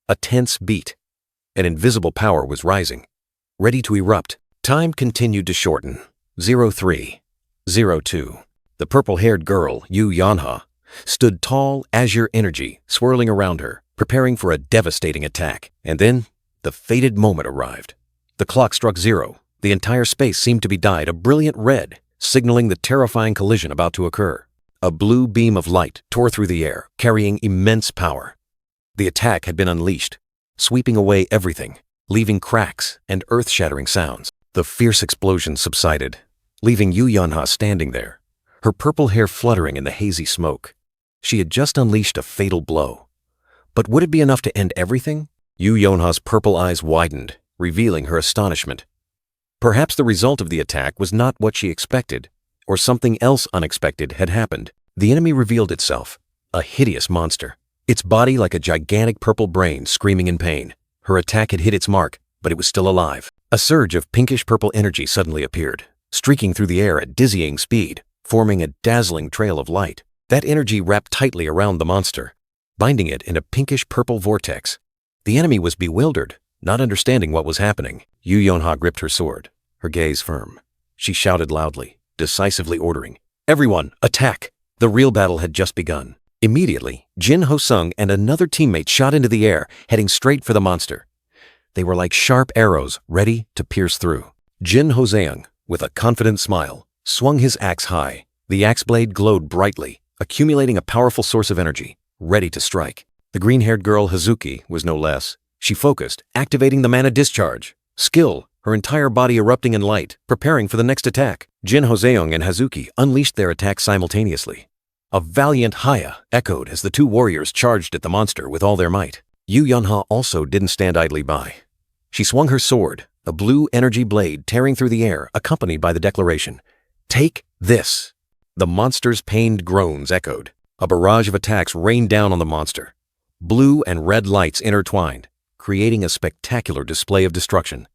S1: a tense beat. An invisible power was rising, ready to erupt. Time continued to shorten. 0:3, 0:2. The purple-haired girl, Yu Yonha, stood tall, azure energy swirling around her, preparing for a devastating attack. And then, the fated moment arrived. The clock struck 0. The entire space seemed to be dyed a brilliant red, signaling the terrifying collision about to occur. A blue beam of light tore through the air, carrying immense power. The attack had been unleashed, sweeping away everything, leaving cracks and earth-shattering sounds. The fierce explosion subsided, leaving Yu Yonha standing there, her purple hair fluttering in the hazy smoke. She had just unleashed a fatal blow. But would it be enough to end everything? Yu Yonha's purple eyes widened, revealing her astonishment. Perhaps the result of the attack was not what she expected, or something else unexpected had happened. The enemy revealed itself, a hideous monster, its body like a gigantic purple brain screaming in pain. Her attack had hit its mark, but it was still alive. A surge of pinkish-purple energy suddenly appeared, streaking through the air at dizzying speed, forming a dazzling trail of light. That energy wrapped tightly around the monster, binding it in a pinkish-purple vortex. The enemy was bewildered, not understanding what was happening. Yu Yonha gripped her sword, her gaze firm. She shouted loudly, decisively ordering, "Everyone, attack!" The real battle had just begun. Immediately, Jin Ho-sung and another teammate shot into the air, heading straight for the monster. They were like sharp arrows, ready to pierce through. Jin Ho-seung, with a confident smile, swung his axe high. The axe blade glowed brightly, accumulating a powerful source of energy, ready to strike. The green-haired girl Hazuki was no less. She focused, activating the mana discharge. Skill, her entire body erupting in light, preparing for the next attack. Jin Ho-seung and Hazuki unleashed their attacks simultaneously. A valiant Haya echoed as the two warriors charged at the monster with all their might. Yu Yonha also didn't stand idly by. She swung her sword, a blue energy blade tearing through the air, accompanied by the declaration, "Take this!" The monster's pained groans echoed. A barrage of attacks rained down on the monster. Blue and red lights intertwined, creating a spectacular display of destruction.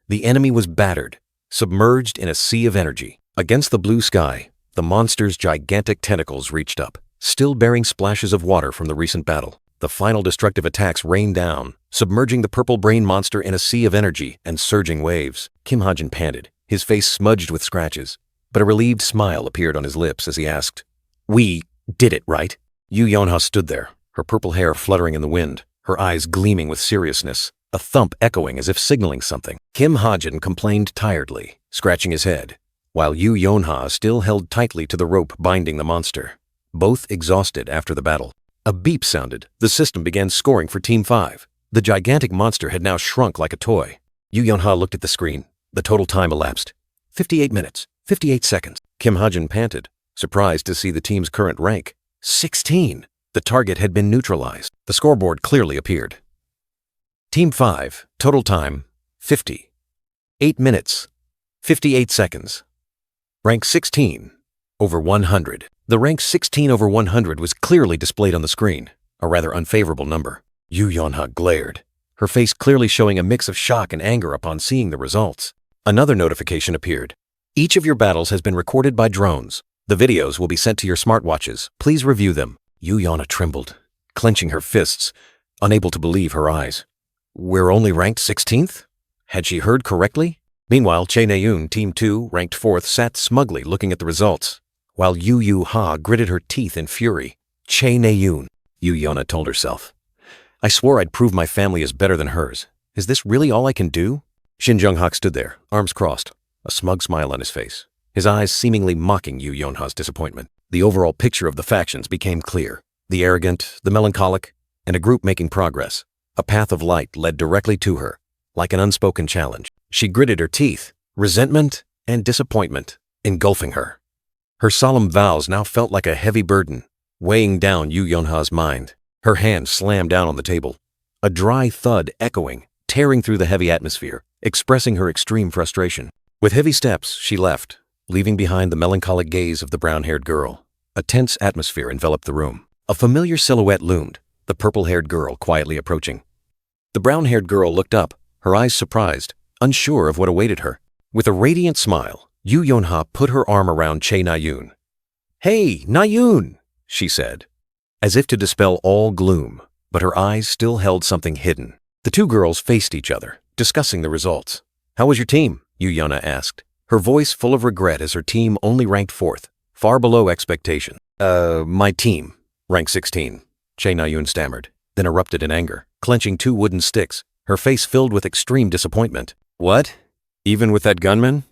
S1: The enemy was battered, submerged in a sea of energy. Against the blue sky, the monster's gigantic tentacles reached up, still bearing splashes of water from the recent battle. The final destructive attacks rained down, submerging the purple brain monster in a sea of energy and surging waves. Kim Ha-jin panted, his face smudged with scratches, but a relieved smile appeared on his lips as he asked, "We did it, right?" Yu Yonha stood there, her purple hair fluttering in the wind, her eyes gleaming with seriousness, a thump echoing as if signaling something. Kim Ha-jin complained tiredly, scratching his head, while Yu Yonha still held tightly to the rope binding the monster, both exhausted after the battle. A beep sounded. The system began scoring for Team 5. The gigantic monster had now shrunk like a toy. Yu Yonha looked at the screen. The total time elapsed. 58 minutes, 58 seconds. Kim Ha-jin panted, surprised to see the team's current rank. 16! The target had been neutralized. The scoreboard clearly appeared. Team 5, total time, 50. 8 minutes, 58 seconds. Rank 16, over 100. The rank 16 over 100 was clearly displayed on the screen, a rather unfavorable number. Yu Yonha glared, her face clearly showing a mix of shock and anger upon seeing the results. Another notification appeared. Each of your battles has been recorded by drones. The videos will be sent to your smartwatches. Please review them. Yu Yonha trembled, clenching her fists, unable to believe her eyes. We're only ranked 16th? Had she heard correctly? Meanwhile, Che Na-yoon, Team 2, ranked 4th, sat smugly looking at the results, while Yu Yu-ha gritted her teeth in fury. Che Na-yoon, Yu Yonha told herself. I swore I'd prove my family is better than hers. Is this really all I can do? Shin Jung-hak stood there, arms crossed, a smug smile on his face, his eyes seemingly mocking Yu Yonha's disappointment. The overall picture of the factions became clear. The arrogant, the melancholic, and a group making progress. A path of light led directly to her, like an unspoken challenge. She gritted her teeth, resentment and disappointment engulfing her. Her solemn vows now felt like a heavy burden, weighing down Yu Yonha's mind. Her hand slammed down on the table, a dry thud echoing, tearing through the heavy atmosphere, expressing her extreme frustration. With heavy steps, she left, leaving behind the melancholic gaze of the brown-haired girl. A tense atmosphere enveloped the room. A familiar silhouette loomed, the purple-haired girl quietly approaching. The brown-haired girl looked up, her eyes surprised, unsure of what awaited her. With a radiant smile, Yu Yonha put her arm around Che Na-yoon. "Hey, Na-yoon," she said, as if to dispel all gloom, but her eyes still held something hidden. The two girls faced each other, discussing the results. "How was your team?" Yu Yonha asked, her voice full of regret as her team only ranked 4th, far below expectation. My team, ranked 16, Che Na-yoon stammered, then erupted in anger, clenching two wooden sticks, her face filled with extreme disappointment. "What? Even with that gunman?"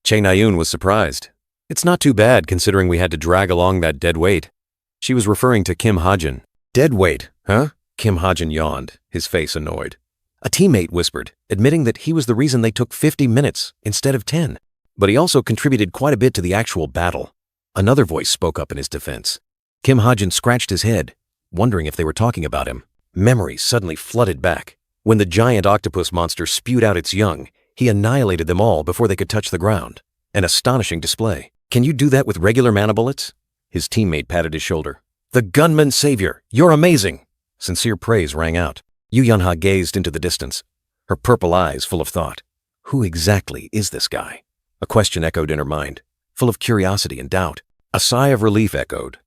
S1: Che Na-yoon was surprised. "It's not too bad considering we had to drag along that dead weight." She was referring to Kim Ha-jin. "Dead weight, huh?" Kim Ha-jin yawned, his face annoyed. A teammate whispered, admitting that he was the reason they took 50 minutes instead of 10. But he also contributed quite a bit to the actual battle. Another voice spoke up in his defense. Kim Ha-jin scratched his head, wondering if they were talking about him. Memories suddenly flooded back. When the giant octopus monster spewed out its young, he annihilated them all before they could touch the ground. An astonishing display. "Can you do that with regular mana bullets?" His teammate patted his shoulder. "The gunman savior, you're amazing!" Sincere praise rang out. Yu Yunha gazed into the distance, her purple eyes full of thought. Who exactly is this guy? A question echoed in her mind, full of curiosity and doubt. A sigh of relief echoed,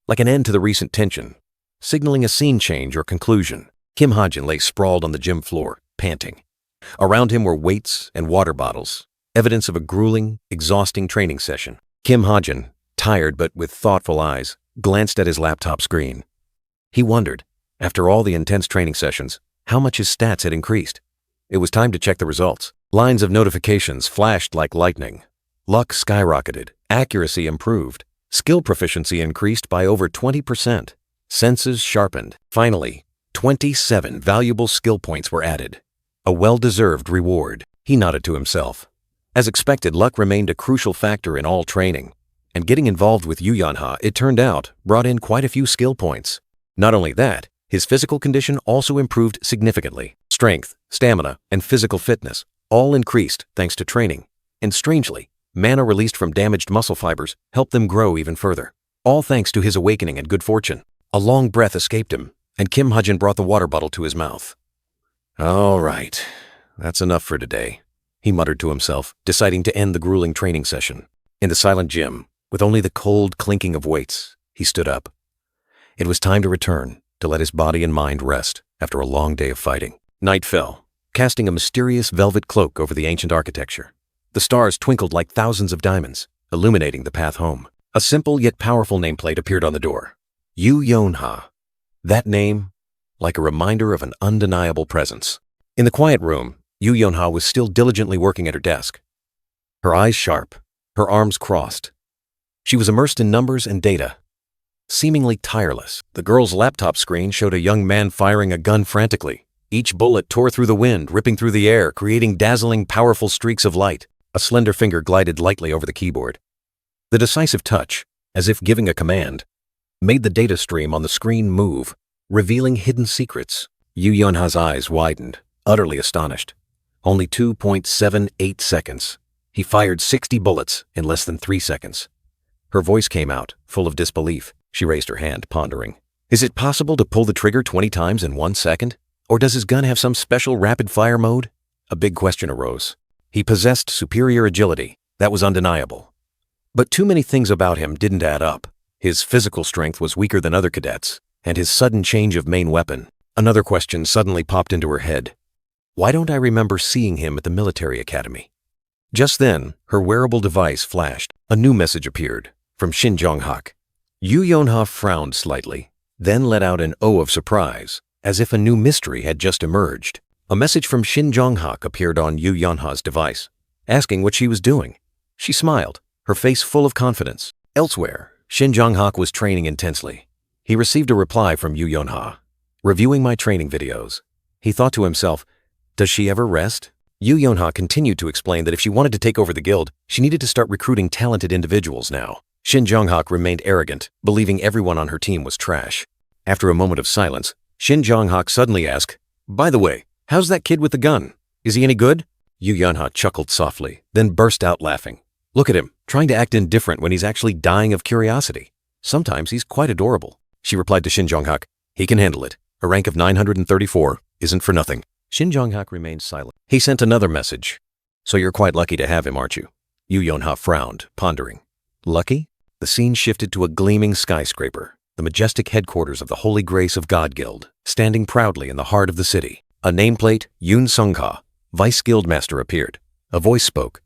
S1: like an end to the recent tension, signaling a scene change or conclusion. Kim Ha-jin lay sprawled on the gym floor, panting. Around him were weights and water bottles, evidence of a grueling, exhausting training session. Kim Ha-jin, tired but with thoughtful eyes, glanced at his laptop screen. He wondered, after all the intense training sessions, how much his stats had increased. It was time to check the results. Lines of notifications flashed like lightning. Luck skyrocketed, accuracy improved, skill proficiency increased by over 20%. Senses sharpened. Finally, 27 valuable skill points were added. A well-deserved reward. He nodded to himself. As expected, luck remained a crucial factor in all training, and getting involved with Yu Yunha, it turned out, brought in quite a few skill points. Not only that, his physical condition also improved significantly. Strength, stamina, and physical fitness all increased thanks to training. And strangely, mana released from damaged muscle fibers helped them grow even further. All thanks to his awakening and good fortune. A long breath escaped him, and Kim Ha-jin brought the water bottle to his mouth. "All right, that's enough for today," he muttered to himself, deciding to end the grueling training session. In the silent gym, with only the cold clinking of weights, he stood up. It was time to return, to let his body and mind rest after a long day of fighting. Night fell, casting a mysterious velvet cloak over the ancient architecture. The stars twinkled like thousands of diamonds, illuminating the path home. A simple yet powerful nameplate appeared on the door. Yu Yunha. That name, like a reminder of an undeniable presence. In the quiet room, Yu Yunha was still diligently working at her desk. Her eyes sharp, her arms crossed. She was immersed in numbers and data, seemingly tireless. The girl's laptop screen showed a young man firing a gun frantically. Each bullet tore through the wind, ripping through the air, creating dazzling, powerful streaks of light. A slender finger glided lightly over the keyboard. The decisive touch, as if giving a command, made the data stream on the screen move, revealing hidden secrets. Yu Yunha's eyes widened, utterly astonished. Only 2.78 seconds. He fired 60 bullets in less than 3 seconds. Her voice came out, full of disbelief. She raised her hand, pondering. Is it possible to pull the trigger 20 times in 1 second? Or does his gun have some special rapid-fire mode? A big question arose. He possessed superior agility. That was undeniable. But too many things about him didn't add up. His physical strength was weaker than other cadets, and his sudden change of main weapon. Another question suddenly popped into her head. Why don't I remember seeing him at the military academy? Just then, her wearable device flashed. A new message appeared, from Shin Jong-hak. Yu Yunha frowned slightly, then let out an "oh" of surprise, as if a new mystery had just emerged. A message from Shin Jong-hak appeared on Yu Yunha's device, asking what she was doing. She smiled, her face full of confidence. Elsewhere, Shin Jong-hak was training intensely. He received a reply from Yu Yunha. Reviewing my training videos. He thought to himself, does she ever rest? Yu Yunha continued to explain that if she wanted to take over the guild, she needed to start recruiting talented individuals now. Shin Jong-hak remained arrogant, believing everyone on her team was trash. After a moment of silence, Shin Jong-hak suddenly asked, by the way, how's that kid with the gun? Is he any good? Yu Yunha chuckled softly, then burst out laughing. Look at him, trying to act indifferent when he's actually dying of curiosity. Sometimes he's quite adorable. She replied to Shin Jong-hak, he can handle it. A rank of 934 isn't for nothing. Shin Jong-hak remained silent. He sent another message. So you're quite lucky to have him, aren't you? Yu Yunha frowned, pondering. Lucky? The scene shifted to a gleaming skyscraper, the majestic headquarters of the Holy Grace of God Guild, standing proudly in the heart of the city. A nameplate, Yoon Sung-ha, Vice Guild Master, appeared. A voice spoke.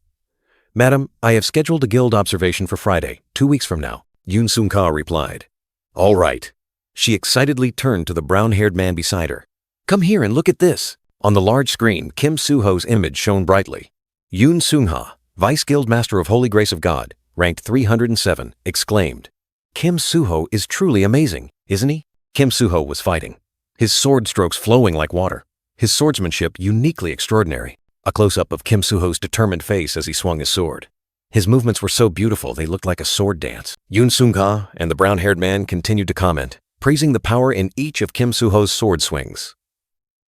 S1: Madam, I have scheduled a guild observation for Friday, 2 weeks from now. Yoon Sung-ha replied. All right. She excitedly turned to the brown-haired man beside her. Come here and look at this. On the large screen, Kim Soo-ho's image shone brightly. Yoon Sung-ha, Vice Guild Master of Holy Grace of God, ranked 307, exclaimed. Kim Soo-ho is truly amazing, isn't he? Kim Soo-ho was fighting, his sword strokes flowing like water, his swordsmanship uniquely extraordinary. A close-up of Kim Soo-ho's determined face as he swung his sword. His movements were so beautiful they looked like a sword dance. Yoon Sung-ha and the brown-haired man continued to comment, praising the power in each of Kim Soo-ho's sword swings.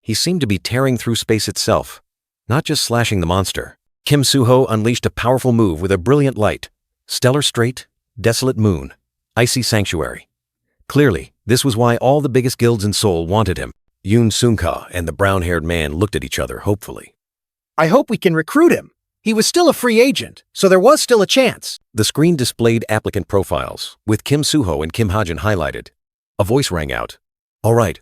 S1: He seemed to be tearing through space itself, not just slashing the monster. Kim Soo-ho unleashed a powerful move with a brilliant light. Stellar Strait, Desolate Moon, Icy Sanctuary. Clearly, this was why all the biggest guilds in Seoul wanted him. Yoon Sung-ha and the brown-haired man looked at each other hopefully.
S2: I hope we can recruit him. He was still a free agent, so there was still a chance.
S1: The screen displayed applicant profiles, with Kim Soo-ho and Kim Ha-jin highlighted. A voice rang out. All right,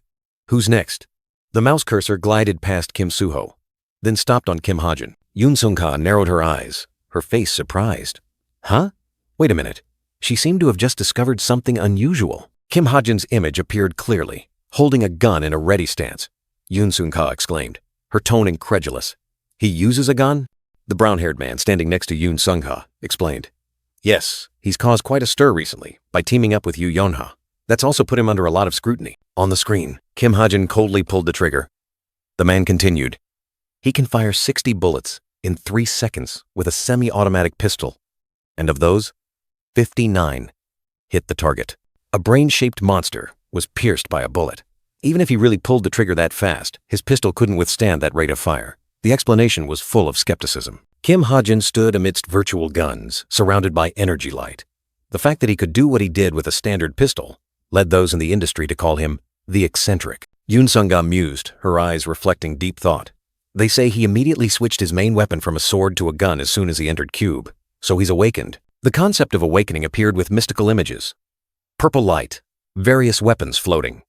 S1: who's next? The mouse cursor glided past Kim Soo-ho, then stopped on Kim Ha-jin. Yoon Sung-ha narrowed her eyes, her face surprised. Huh? Wait a minute. She seemed to have just discovered something unusual. Kim Ha-jin's image appeared clearly, holding a gun in a ready stance. Yoon Sung-ha exclaimed, her tone incredulous. He uses a gun? The brown-haired man standing next to Yoon Sung-ha explained. Yes, he's caused quite a stir recently by teaming up with Yoo Yeon-ha. That's also put him under a lot of scrutiny. On the screen, Kim Ha-jin coldly pulled the trigger. The man continued. He can fire 60 bullets in 3 seconds with a semi-automatic pistol. And of those, 59 hit the target. A brain-shaped monster was pierced by a bullet. Even if he really pulled the trigger that fast, his pistol couldn't withstand that rate of fire. The explanation was full of skepticism. Kim Ha-jin stood amidst virtual guns, surrounded by energy light. The fact that he could do what he did with a standard pistol led those in the industry to call him the eccentric. Yoon Sung-ha mused, her eyes reflecting deep thought. They say he immediately switched his main weapon from a sword to a gun as soon as he entered Cube, so he's awakened. The concept of awakening appeared with mystical images. Purple light, various weapons floating.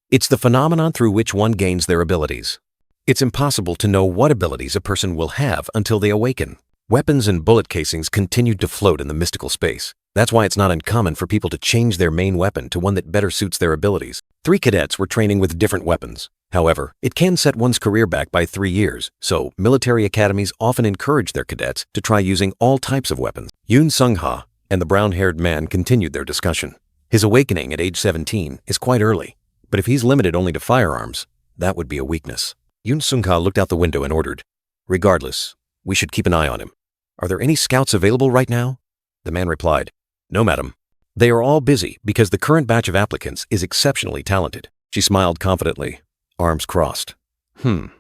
S1: It's the phenomenon through which one gains their abilities. It's impossible to know what abilities a person will have until they awaken. Weapons and bullet casings continued to float in the mystical space. That's why it's not uncommon for people to change their main weapon to one that better suits their abilities. 3 cadets were training with different weapons. However, it can set one's career back by 3 years, so military academies often encourage their cadets to try using all types of weapons. Yoon Sung-ha and the brown-haired man continued their discussion. His awakening at age 17 is quite early, but if he's limited only to firearms, that would be a weakness. Yoon Sung-ha looked out the window and ordered, regardless, we should keep an eye on him. Are there any scouts available right now? The man replied, no, madam. They are all busy because the current batch of applicants is exceptionally talented. She smiled confidently, arms crossed. In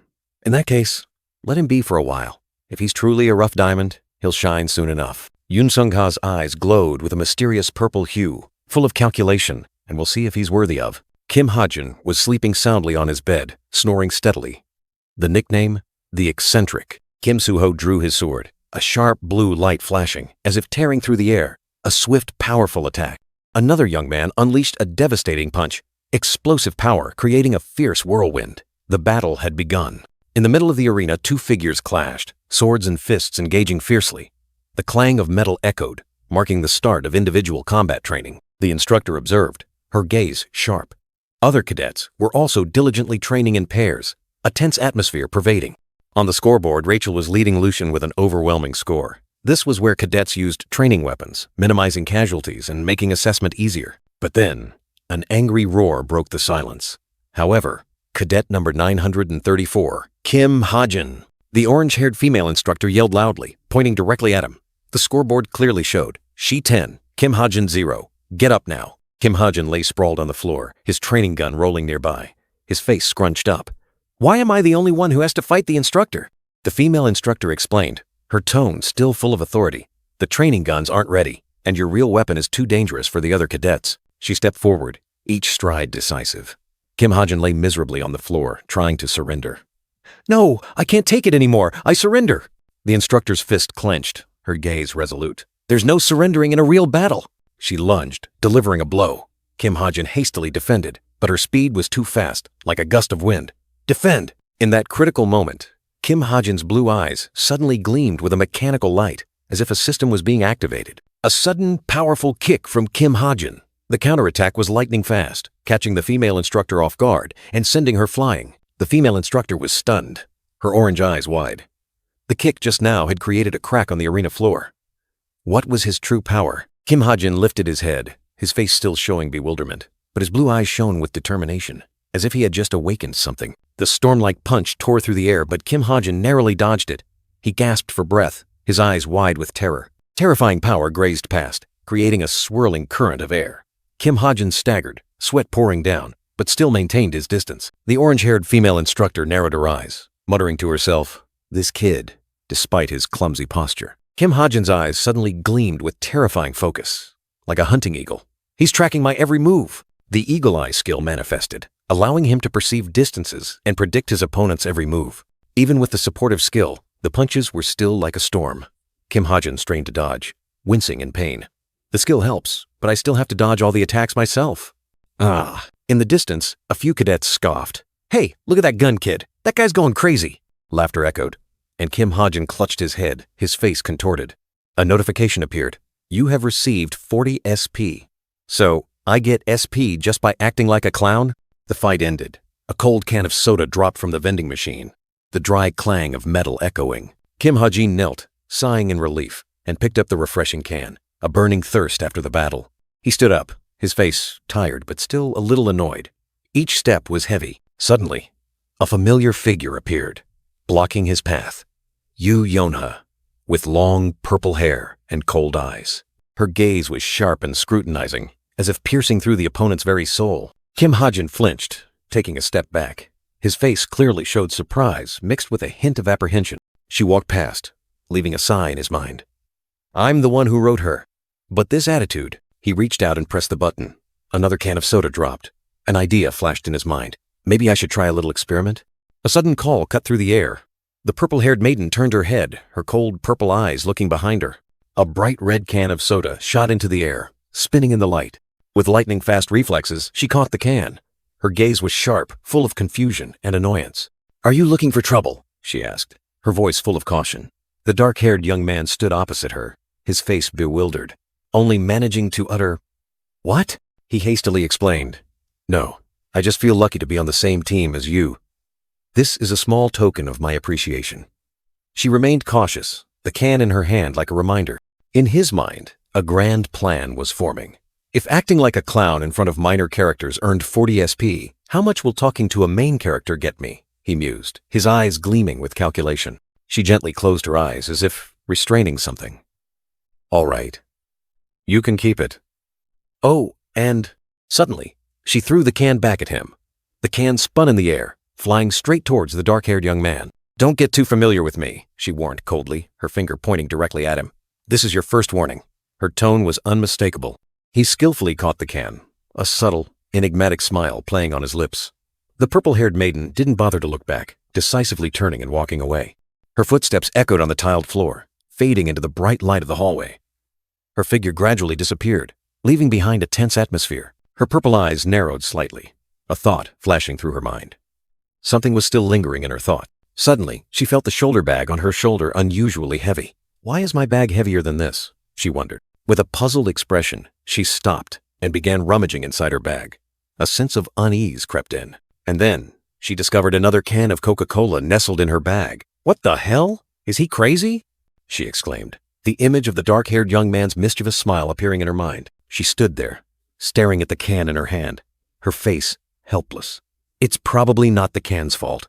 S1: that case, let him be for a while. If he's truly a rough diamond, he'll shine soon enough. Yoon Sung-ha's eyes glowed with a mysterious purple hue, full of calculation, and we'll see if he's worthy of. Kim Ha-jin was sleeping soundly on his bed, snoring steadily. The nickname, the eccentric. Kim Soo-ho drew his sword, a sharp blue light flashing, as if tearing through the air. A swift, powerful attack. Another young man unleashed a devastating punch, explosive power creating a fierce whirlwind. The battle had begun. In the middle of the arena, 2 figures clashed, swords and fists engaging fiercely. The clang of metal echoed, marking the start of individual combat training. The instructor observed, her gaze sharp. Other cadets were also diligently training in pairs, a tense atmosphere pervading. On the scoreboard, Rachel was leading Lucian with an overwhelming score. This was where cadets used training weapons, minimizing casualties and making assessment easier. But then, an angry roar broke the silence. However, cadet number 934, Kim Ha-jin, the orange-haired female instructor, yelled loudly, pointing directly at him. The scoreboard clearly showed, she 10, Kim Ha-jin 0. Get up now. Kim Ha-jin lay sprawled on the floor, his training gun rolling nearby, his face scrunched up. Why am I the only one who has to fight the instructor? The female instructor explained, her tone still full of authority. The training guns aren't ready, and your real weapon is too dangerous for the other cadets. She stepped forward, each stride decisive. Kim Ha-jin lay miserably on the floor, trying to surrender. No, I can't take it anymore. I surrender. The instructor's fist clenched, her gaze resolute. There's no surrendering in a real battle. She lunged, delivering a blow. Kim Ha-jin hastily defended, but her speed was too fast, like a gust of wind. Defend! In that critical moment, Kim Ha-jin's blue eyes suddenly gleamed with a mechanical light, as if a system was being activated. A sudden, powerful kick from Kim Ha-jin. The counterattack was lightning fast, catching the female instructor off guard and sending her flying. The female instructor was stunned, her orange eyes wide. The kick just now had created a crack on the arena floor. What was his true power? Kim Ha-jin lifted his head, his face still showing bewilderment, but his blue eyes shone with determination, as if he had just awakened something. The storm-like punch tore through the air, but Kim Ha-jin narrowly dodged it. He gasped for breath, his eyes wide with terror. Terrifying power grazed past, creating a swirling current of air. Kim Ha-jin staggered, sweat pouring down, but still maintained his distance. The orange-haired female instructor narrowed her eyes, muttering to herself, "This kid," despite his clumsy posture. Kim Ha-jin's eyes suddenly gleamed with terrifying focus, like a hunting eagle. "He's tracking my every move." The eagle eye skill manifested, allowing him to perceive distances and predict his opponent's every move. Even with the supportive skill, the punches were still like a storm. Kim Ha-jin strained to dodge, wincing in pain. The skill helps, but I still have to dodge all the attacks myself. Ah. In the distance, a few cadets scoffed. "Hey, look at that gun kid. That guy's going crazy." Laughter echoed, and Kim Ha-jin clutched his head, his face contorted. A notification appeared. "You have received 40 SP. So, I get SP just by acting like a clown?" The fight ended. A cold can of soda dropped from the vending machine, the dry clang of metal echoing. Kim Ha-jin knelt, sighing in relief, and picked up the refreshing can, a burning thirst after the battle. He stood up, his face tired but still a little annoyed. Each step was heavy. Suddenly, a familiar figure appeared, blocking his path. Yu Yonha, with long purple hair and cold eyes. Her gaze was sharp and scrutinizing, as if piercing through the opponent's very soul. Kim Ha-jin flinched, taking a step back. His face clearly showed surprise, mixed with a hint of apprehension. She walked past, leaving a sigh in his mind. "I'm the one who wrote her." But this attitude, he reached out and pressed the button. Another can of soda dropped. An idea flashed in his mind. Maybe I should try a little experiment? A sudden call cut through the air. The purple-haired maiden turned her head, her cold purple eyes looking behind her. A bright red can of soda shot into the air, spinning in the light. With lightning-fast reflexes, she caught the can. Her gaze was sharp, full of confusion and annoyance. "Are you looking for trouble?" she asked, her voice full of caution. The dark-haired young man stood opposite her, his face bewildered, only managing to utter, "What?" He hastily explained, "No, I just feel lucky to be on the same team as you. This is a small token of my appreciation." She remained cautious, the can in her hand like a reminder. In his mind, a grand plan was forming. If acting like a clown in front of minor characters earned 40 SP, how much will talking to a main character get me? He mused, his eyes gleaming with calculation. She gently closed her eyes as if restraining something. "All right. You can keep it." "Oh, and..." Suddenly, she threw the can back at him. The can spun in the air, flying straight towards the dark-haired young man. "Don't get too familiar with me," she warned coldly, her finger pointing directly at him. "This is your first warning." Her tone was unmistakable. He skillfully caught the can, a subtle, enigmatic smile playing on his lips. The purple-haired maiden didn't bother to look back, decisively turning and walking away. Her footsteps echoed on the tiled floor, fading into the bright light of the hallway. Her figure gradually disappeared, leaving behind a tense atmosphere. Her purple eyes narrowed slightly, a thought flashing through her mind. Something was still lingering in her thought. Suddenly, she felt the shoulder bag on her shoulder unusually heavy. "Why is my bag heavier than this?" she wondered. With a puzzled expression, she stopped and began rummaging inside her bag. A sense of unease crept in, and then she discovered another can of Coca-Cola nestled in her bag. "What the hell? Is he crazy?" she exclaimed, the image of the dark-haired young man's mischievous smile appearing in her mind. She stood there, staring at the can in her hand, her face helpless. It's probably not the can's fault.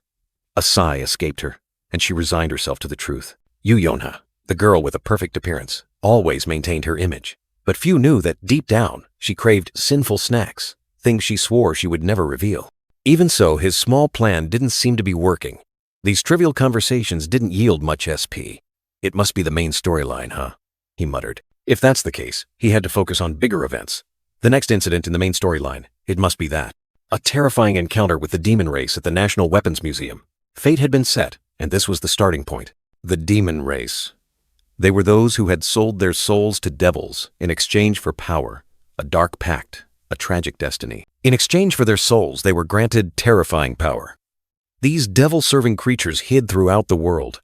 S1: A sigh escaped her, and she resigned herself to the truth. Yu Yonha, the girl with a perfect appearance, always maintained her image. But few knew that deep down, she craved sinful snacks, things she swore she would never reveal. Even so, his small plan didn't seem to be working. These trivial conversations didn't yield much SP. "It must be the main storyline, huh?" he muttered. If that's the case, he had to focus on bigger events. The next incident in the main storyline, it must be that. A terrifying encounter with the demon race at the National Weapons Museum. Fate had been set, and this was the starting point. The demon race. They were those who had sold their souls to devils in exchange for power, a dark pact, a tragic destiny. In exchange for their souls, they were granted terrifying power. These devil-serving creatures hid throughout the world.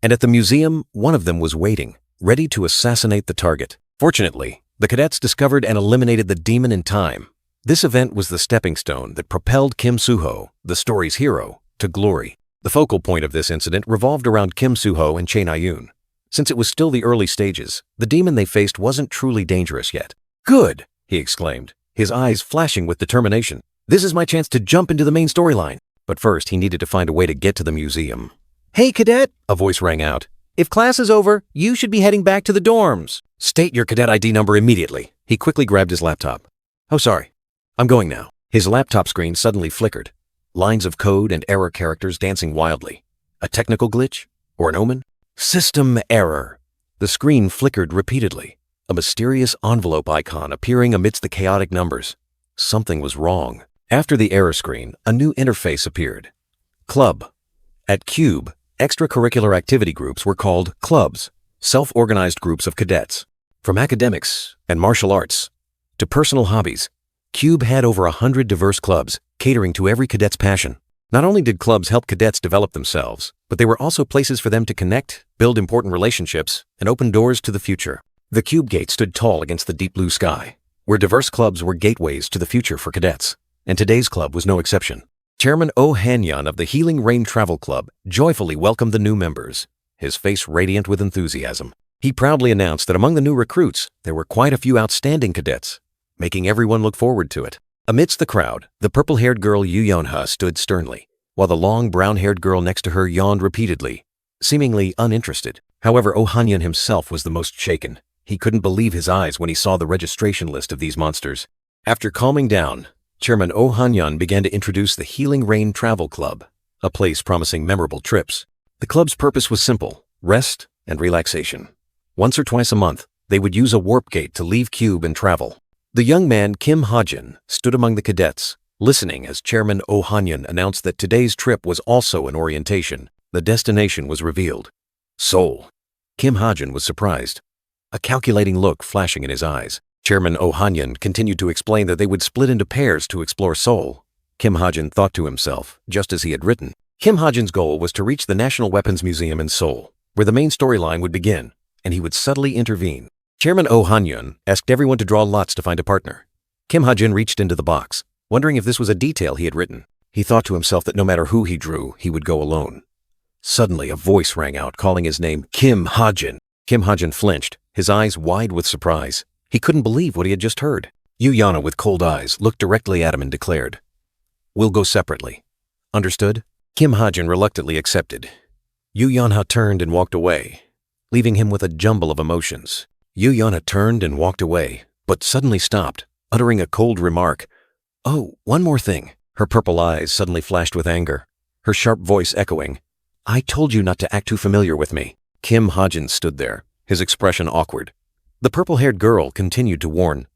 S1: And at the museum, one of them was waiting, ready to assassinate the target. Fortunately, the cadets discovered and eliminated the demon in time. This event was the stepping stone that propelled Kim Soo-ho, the story's hero, to glory. The focal point of this incident revolved around Kim Soo-ho and Chae Na-yoon. Since it was still the early stages, the demon they faced wasn't truly dangerous yet. "Good!" he exclaimed, his eyes flashing with determination. "This is my chance to jump into the main storyline." But first, he needed to find a way to get to the museum. "Hey, cadet!" a voice rang out, If class is over, you should be heading back to the dorms. State your cadet ID number immediately. He quickly grabbed his laptop. Oh, sorry. I'm going now. His laptop screen suddenly flickered. Lines of code and error characters dancing wildly. A technical glitch? Or an omen? System error. The screen flickered repeatedly. A mysterious envelope icon appearing amidst the chaotic numbers. Something was wrong. After the error screen, a new interface appeared. Club. At Cube, extracurricular activity groups were called clubs, self-organized groups of cadets. From academics and martial arts to personal hobbies, Cube had over 100 diverse clubs, catering to every cadet's passion. Not only did clubs help cadets develop themselves, but they were also places for them to connect, build important relationships, and open doors to the future. The Cube Gate stood tall against the deep blue sky, where diverse clubs were gateways to the future for cadets, and today's club was no exception. Chairman Oh Han-yeon of the Healing Rain Travel Club joyfully welcomed the new members, his face radiant with enthusiasm. He proudly announced that among the new recruits, there were quite a few outstanding cadets, making everyone look forward to it. Amidst the crowd, the purple-haired girl Yoo Yeon-ha stood sternly, while the long brown-haired girl next to her yawned repeatedly, seemingly uninterested. However, Oh Han-yeon himself was the most shaken. He couldn't believe his eyes when he saw the registration list of these monsters. After calming down, Chairman Oh Han-yeon began to introduce the Healing Rain Travel Club, a place promising memorable trips. The club's purpose was simple: rest and relaxation. Once or twice a month, they would use a warp gate to leave Cube and travel. The young man Kim Ha-jin stood among the cadets, listening as Chairman Oh Han-yeon announced that today's trip was also an orientation. The destination was revealed: Seoul. Kim Ha-jin was surprised, a calculating look flashing in his eyes. Chairman Oh Han-yeon continued to explain that they would split into pairs to explore Seoul. Kim Ha-jin thought to himself, just as he had written. Kim Ha-jin's goal was to reach the National Weapons Museum in Seoul, where the main storyline would begin, and he would subtly intervene. Chairman Oh Han-yeon asked everyone to draw lots to find a partner. Kim Ha-jin reached into the box, wondering if this was a detail he had written. He thought to himself that no matter who he drew, he would go alone. Suddenly, a voice rang out, calling his name, Kim Ha-jin. Kim Ha-jin flinched, his eyes wide with surprise. He couldn't believe what he had just heard. Yoo Yeon-ha, with cold eyes, looked directly at him and declared, "We'll go separately. Understood?" Kim Ha-jin reluctantly accepted. Yoo Yeon-ha turned and walked away, leaving him with a jumble of emotions. Yoo Yeon-ha turned and walked away, but suddenly stopped, uttering a cold remark. "Oh, one more thing." Her purple eyes suddenly flashed with anger, her sharp voice echoing, "I told you not to act too familiar with me." Kim Ha-jin stood there, his expression awkward. The purple-haired girl continued to warn,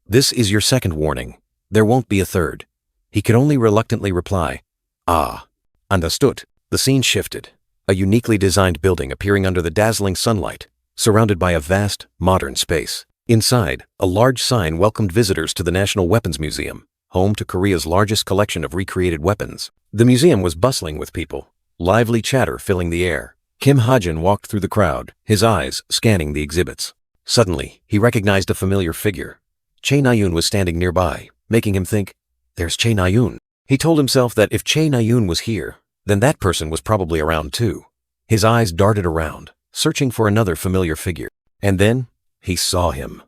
S1: "This is your second warning. There won't be a third." He could only reluctantly reply, "Ah, understood." The scene shifted, a uniquely designed building appearing under the dazzling sunlight, surrounded by a vast, modern space. Inside, a large sign welcomed visitors to the National Weapons Museum, home to Korea's largest collection of recreated weapons. The museum was bustling with people, lively chatter filling the air. Kim Ha-jin walked through the crowd, his eyes scanning the exhibits. Suddenly, he recognized a familiar figure. Chae Na-yoon was standing nearby, making him think, "There's Chae Na-yoon." He told himself that if Chae Na-yoon was here, then that person was probably around too. His eyes darted around, searching for another familiar figure. And then, he saw him.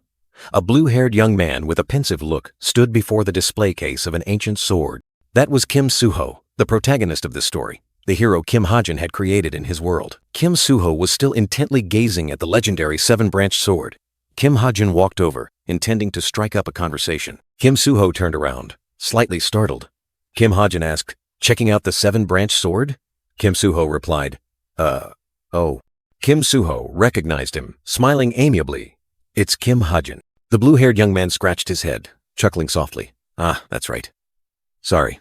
S1: A blue-haired young man with a pensive look stood before the display case of an ancient sword. That was Kim Soo-ho, the protagonist of this story, the hero Kim Ha-jin had created in his world. Kim Soo-ho was still intently gazing at the legendary seven-branched sword. Kim Ha-jin walked over, intending to strike up a conversation. Kim Soo-ho turned around, slightly startled. Kim Ha-jin asked, "Checking out the seven-branched sword?" Kim Soo-ho replied, Oh. Kim Soo-ho recognized him, smiling amiably. "It's Kim Ha-jin." The blue-haired young man scratched his head, chuckling softly. "Ah, that's right. Sorry,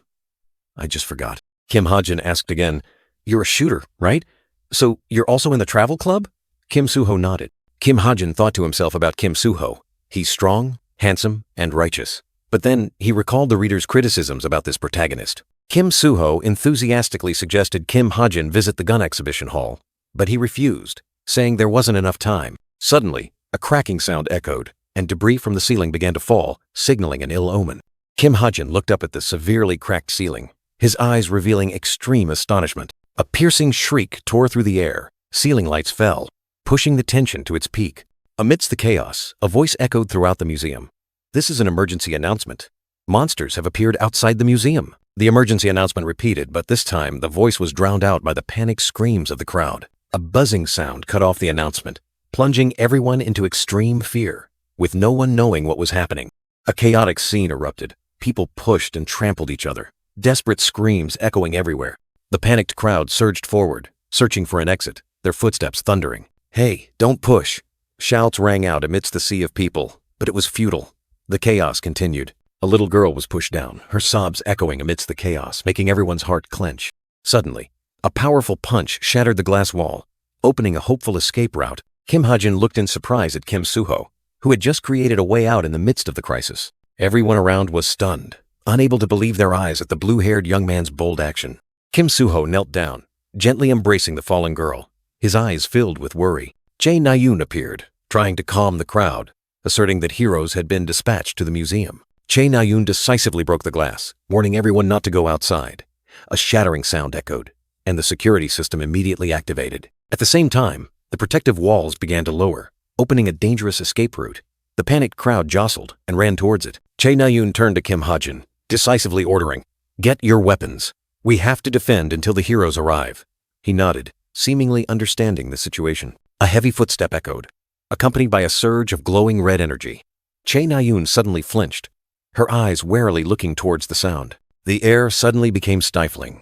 S1: I just forgot." Kim Ha-jin asked again, "You're a shooter, right? So you're also in the travel club?" Kim Soo-ho nodded. Kim Ha-jin thought to himself about Kim Soo-ho. He's strong, handsome, and righteous. But then he recalled the reader's criticisms about this protagonist. Kim Soo-ho enthusiastically suggested Kim Ha-jin visit the gun exhibition hall, but he refused, saying there wasn't enough time. Suddenly, a cracking sound echoed, and debris from the ceiling began to fall, signaling an ill omen. Kim Ha-jin looked up at the severely cracked ceiling, his eyes revealing extreme astonishment. A piercing shriek tore through the air. Ceiling lights fell, pushing the tension to its peak. Amidst the chaos, a voice echoed throughout the museum. "This is an emergency announcement. Monsters have appeared outside the museum." The emergency announcement repeated, but this time the voice was drowned out by the panicked screams of the crowd. A buzzing sound cut off the announcement, plunging everyone into extreme fear, with no one knowing what was happening. A chaotic scene erupted. People pushed and trampled each other, desperate screams echoing everywhere. The panicked crowd surged forward, searching for an exit, their footsteps thundering. "Hey, don't push!" Shouts rang out amidst the sea of people, but it was futile. The chaos continued. A little girl was pushed down, her sobs echoing amidst the chaos, making everyone's heart clench. Suddenly, a powerful punch shattered the glass wall, opening a hopeful escape route. Kim Ha-jin looked in surprise at Kim Soo-ho, who had just created a way out in the midst of the crisis. Everyone around was stunned, unable to believe their eyes at the blue-haired young man's bold action. Kim Soo-ho knelt down, gently embracing the fallen girl, his eyes filled with worry. Jae Na-yoon appeared, trying to calm the crowd, asserting that heroes had been dispatched to the museum. Jae Na-yoon decisively broke the glass, warning everyone not to go outside. A shattering sound echoed, and the security system immediately activated. At the same time, the protective walls began to lower, opening a dangerous escape route. The panicked crowd jostled and ran towards it. Jae Na-yoon turned to Kim Ha-jin, decisively ordering, "Get your weapons. We have to defend until the heroes arrive." He nodded, seemingly understanding the situation. A heavy footstep echoed, accompanied by a surge of glowing red energy. Jae Na-yoon suddenly flinched, her eyes warily looking towards the sound. The air suddenly became stifling,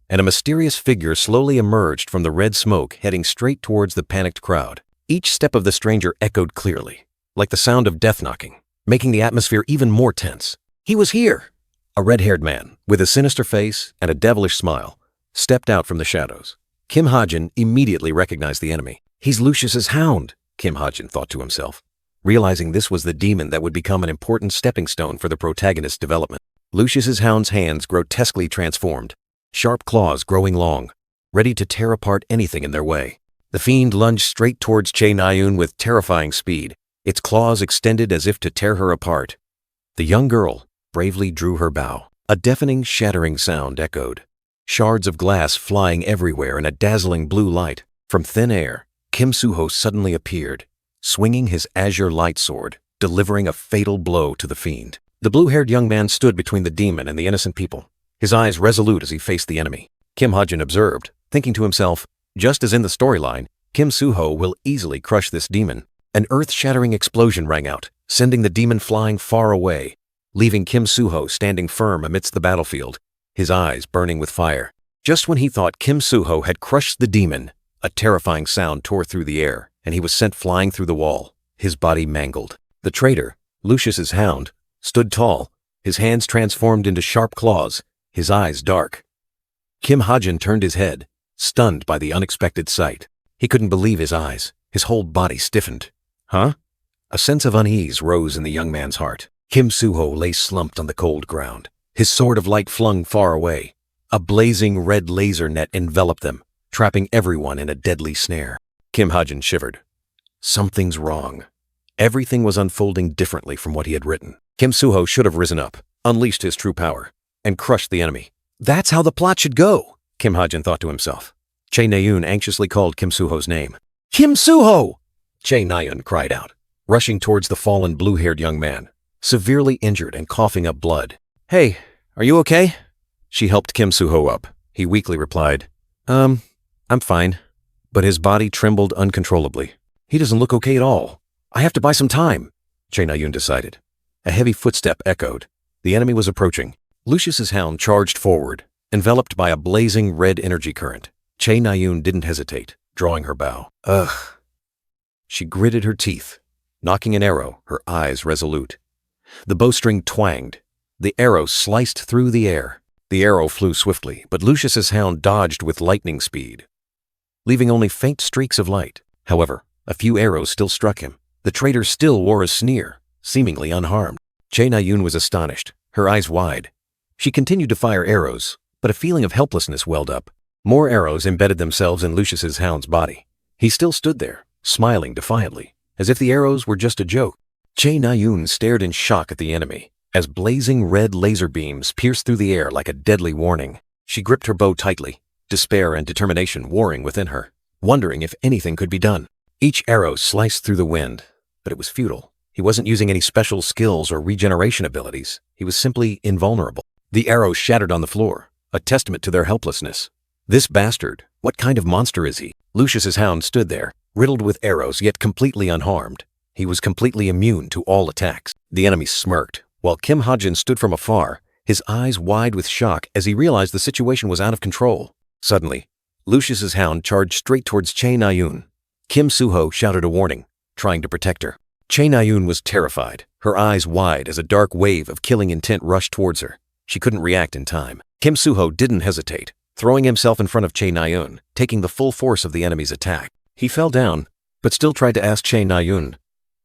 S1: and a mysterious figure slowly emerged from the red smoke heading straight towards the panicked crowd. Each step of the stranger echoed clearly, like the sound of death knocking, making the atmosphere even more tense. He was here! A red-haired man, with a sinister face and a devilish smile, stepped out from the shadows. Kim Ha-jin immediately recognized the enemy. "He's Lucius's hound," Kim Ha-jin thought to himself, realizing this was the demon that would become an important stepping stone for the protagonist's development. Lucius's hound's hands grotesquely transformed, sharp claws growing long, ready to tear apart anything in their way. The fiend lunged straight towards Jae Na-yoon with terrifying speed, its claws extended as if to tear her apart. The young girl bravely drew her bow. A deafening, shattering sound echoed, shards of glass flying everywhere in a dazzling blue light. From thin air, Kim Soo-ho suddenly appeared, swinging his azure light sword, delivering a fatal blow to the fiend. The blue-haired young man stood between the demon and the innocent people, his eyes resolute as he faced the enemy. Kim Ha-jin observed, thinking to himself, just as in the storyline, Kim Soo-ho will easily crush this demon. An earth-shattering explosion rang out, sending the demon flying far away, leaving Kim Soo-ho standing firm amidst the battlefield, his eyes burning with fire. Just when he thought Kim Soo-ho had crushed the demon, a terrifying sound tore through the air, and he was sent flying through the wall, his body mangled. The traitor, Lucius's hound, stood tall, his hands transformed into sharp claws, his eyes dark. Kim Ha-jin turned his head, stunned by the unexpected sight. He couldn't believe his eyes. His whole body stiffened. Huh? A sense of unease rose in the young man's heart. Kim Soo-ho lay slumped on the cold ground, his sword of light flung far away. A blazing red laser net enveloped them, trapping everyone in a deadly snare. Kim Ha-jin shivered. Something's wrong. Everything was unfolding differently from what he had written. Kim Soo-ho should have risen up, unleashed his true power, and crushed the enemy. That's how the plot should go, Kim Ha-jin thought to himself. Jae Na-yoon anxiously called Kim Soo-ho's name. Kim Soo-ho! Jae Na-yoon cried out, rushing towards the fallen blue-haired young man, severely injured and coughing up blood. Hey, are you okay? She helped Kim Soo-ho up. He weakly replied, I'm fine. But his body trembled uncontrollably. He doesn't look okay at all. I have to buy some time, Jae Na-yoon decided. A heavy footstep echoed. The enemy was approaching. Lucius's hound charged forward, enveloped by a blazing red energy current. Jae Na-yoon didn't hesitate, drawing her bow. Ugh. She gritted her teeth, nocking an arrow, her eyes resolute. The bowstring twanged. The arrow sliced through the air. The arrow flew swiftly, but Lucius's hound dodged with lightning speed, leaving only faint streaks of light. However, a few arrows still struck him. The traitor still wore a sneer, seemingly unharmed. Jae Na-yoon was astonished, her eyes wide. She continued to fire arrows, but a feeling of helplessness welled up. More arrows embedded themselves in Lucius's hound's body. He still stood there, smiling defiantly, as if the arrows were just a joke. Jae Na-yoon stared in shock at the enemy, as blazing red laser beams pierced through the air like a deadly warning. She gripped her bow tightly, despair and determination warring within her, wondering if anything could be done. Each arrow sliced through the wind, but it was futile. He wasn't using any special skills or regeneration abilities. He was simply invulnerable. The arrows shattered on the floor, a testament to their helplessness. This bastard, what kind of monster is he? Lucius's hound stood there, riddled with arrows yet completely unharmed. He was completely immune to all attacks. The enemy smirked, while Kim Ha-jin stood from afar, his eyes wide with shock as he realized the situation was out of control. Suddenly, Lucius's hound charged straight towards Chae Na-yoon. Kim Soo-ho shouted a warning, trying to protect her. Chae Na-yoon was terrified, her eyes wide as a dark wave of killing intent rushed towards her. She couldn't react in time. Kim Soo-ho didn't hesitate, throwing himself in front of Chae Na-yoon, taking the full force of the enemy's attack. He fell down, but still tried to ask Chae Na-yoon,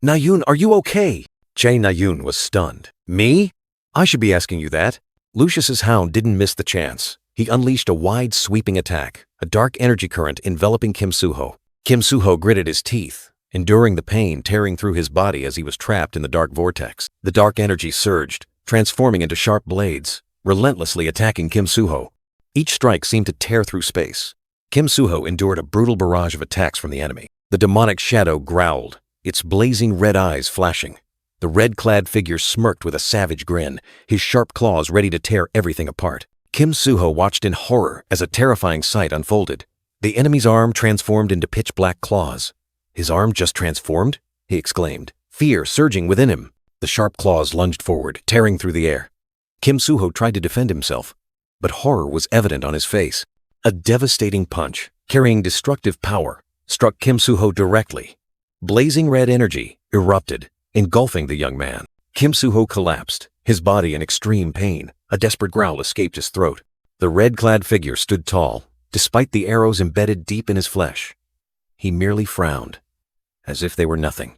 S1: "Na-yoon, are you okay?" Chae Na-yoon was stunned. "Me? I should be asking you that." Lucius's hound didn't miss the chance. He unleashed a wide, sweeping attack, a dark energy current enveloping Kim Soo-ho. Kim Soo-ho gritted his teeth, enduring the pain tearing through his body as he was trapped in the dark vortex. The dark energy surged, transforming into sharp blades, relentlessly attacking Kim Soo-ho. Each strike seemed to tear through space. Kim Soo-ho endured a brutal barrage of attacks from the enemy. The demonic shadow growled, its blazing red eyes flashing. The red-clad figure smirked with a savage grin, his sharp claws ready to tear everything apart. Kim Soo-ho watched in horror as a terrifying sight unfolded. The enemy's arm transformed into pitch-black claws. "His arm just transformed?" he exclaimed, fear surging within him. The sharp claws lunged forward, tearing through the air. Kim Soo-ho tried to defend himself, but horror was evident on his face. A devastating punch, carrying destructive power, struck Kim Soo-ho directly. Blazing red energy erupted, engulfing the young man. Kim Soo-ho collapsed, his body in extreme pain. A desperate growl escaped his throat. The red-clad figure stood tall, despite the arrows embedded deep in his flesh. He merely frowned, as if they were nothing.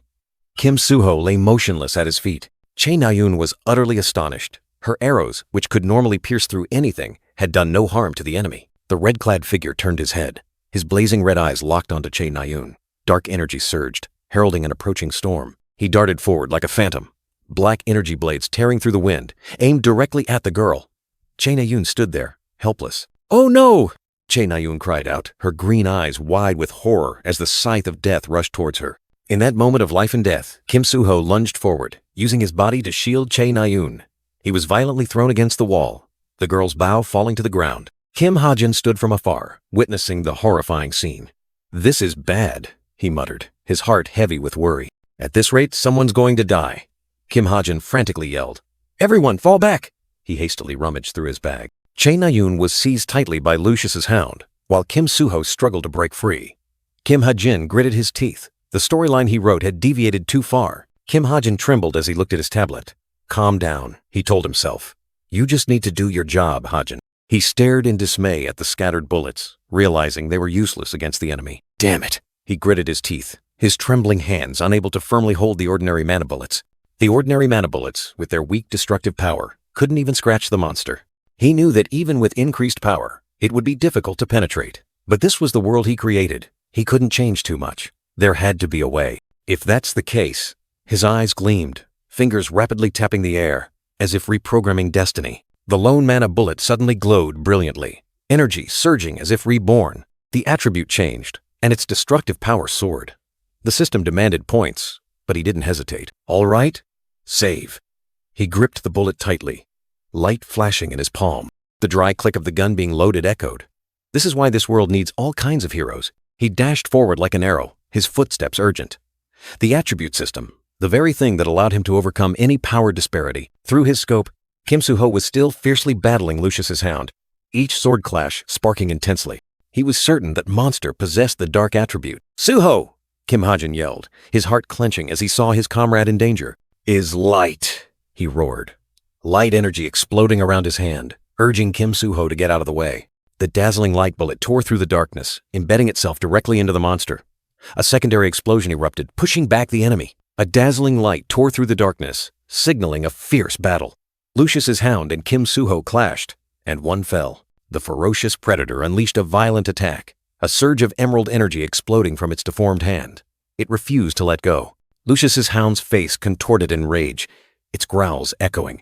S1: Kim Soo-ho lay motionless at his feet. Chae Na-yoon was utterly astonished. Her arrows, which could normally pierce through anything, had done no harm to the enemy. The red-clad figure turned his head. His blazing red eyes locked onto Chae Na-yoon. Dark energy surged, heralding an approaching storm. He darted forward like a phantom, black energy blades tearing through the wind, aimed directly at the girl. Chae Na-yoon stood there, helpless. "Oh no!" Chae Na-yoon cried out, her green eyes wide with horror as the scythe of death rushed towards her. In that moment of life and death, Kim Soo-ho lunged forward, using his body to shield Chae Na-yoon. He was violently thrown against the wall, the girl's bow falling to the ground. Kim Ha-jin stood from afar, witnessing the horrifying scene. "This is bad," he muttered, his heart heavy with worry. "At this rate, someone's going to die." Kim Ha-jin frantically yelled, "Everyone, fall back!" He hastily rummaged through his bag. Chae Na-yoon was seized tightly by Lucius's hound, while Kim Soo-ho struggled to break free. Kim Ha-jin gritted his teeth. The storyline he wrote had deviated too far. Kim Ha-jin trembled as he looked at his tablet. "Calm down," he told himself. "You just need to do your job, Ha-jin." He stared in dismay at the scattered bullets, realizing they were useless against the enemy. Damn it! He gritted his teeth, his trembling hands unable to firmly hold the ordinary mana bullets. The ordinary mana bullets, with their weak destructive power, couldn't even scratch the monster. He knew that even with increased power, it would be difficult to penetrate. But this was the world he created. He couldn't change too much. There had to be a way. If that's the case, his eyes gleamed, fingers rapidly tapping the air, as if reprogramming destiny. The lone mana bullet suddenly glowed brilliantly, energy surging as if reborn. The attribute changed, and its destructive power soared. The system demanded points, but he didn't hesitate. All right, save. He gripped the bullet tightly, light flashing in his palm. The dry click of the gun being loaded echoed. This is why this world needs all kinds of heroes. He dashed forward like an arrow, his footsteps urgent. The attribute system, the very thing that allowed him to overcome any power disparity. Through his scope, Kim Soo-ho was still fiercely battling Lucius's hound, each sword clash sparking intensely. He was certain that monster possessed the dark attribute. "Soo-ho!" Kim Ha-jin yelled, his heart clenching as he saw his comrade in danger. "Is light," he roared. Light energy exploding around his hand, urging Kim Soo-ho to get out of the way. The dazzling light bullet tore through the darkness, embedding itself directly into the monster. A secondary explosion erupted, pushing back the enemy. A dazzling light tore through the darkness, signaling a fierce battle. Lucius's hound and Kim Soo-ho clashed, and one fell. The ferocious predator unleashed a violent attack, a surge of emerald energy exploding from its deformed hand. It refused to let go. Lucius's hound's face contorted in rage, its growls echoing.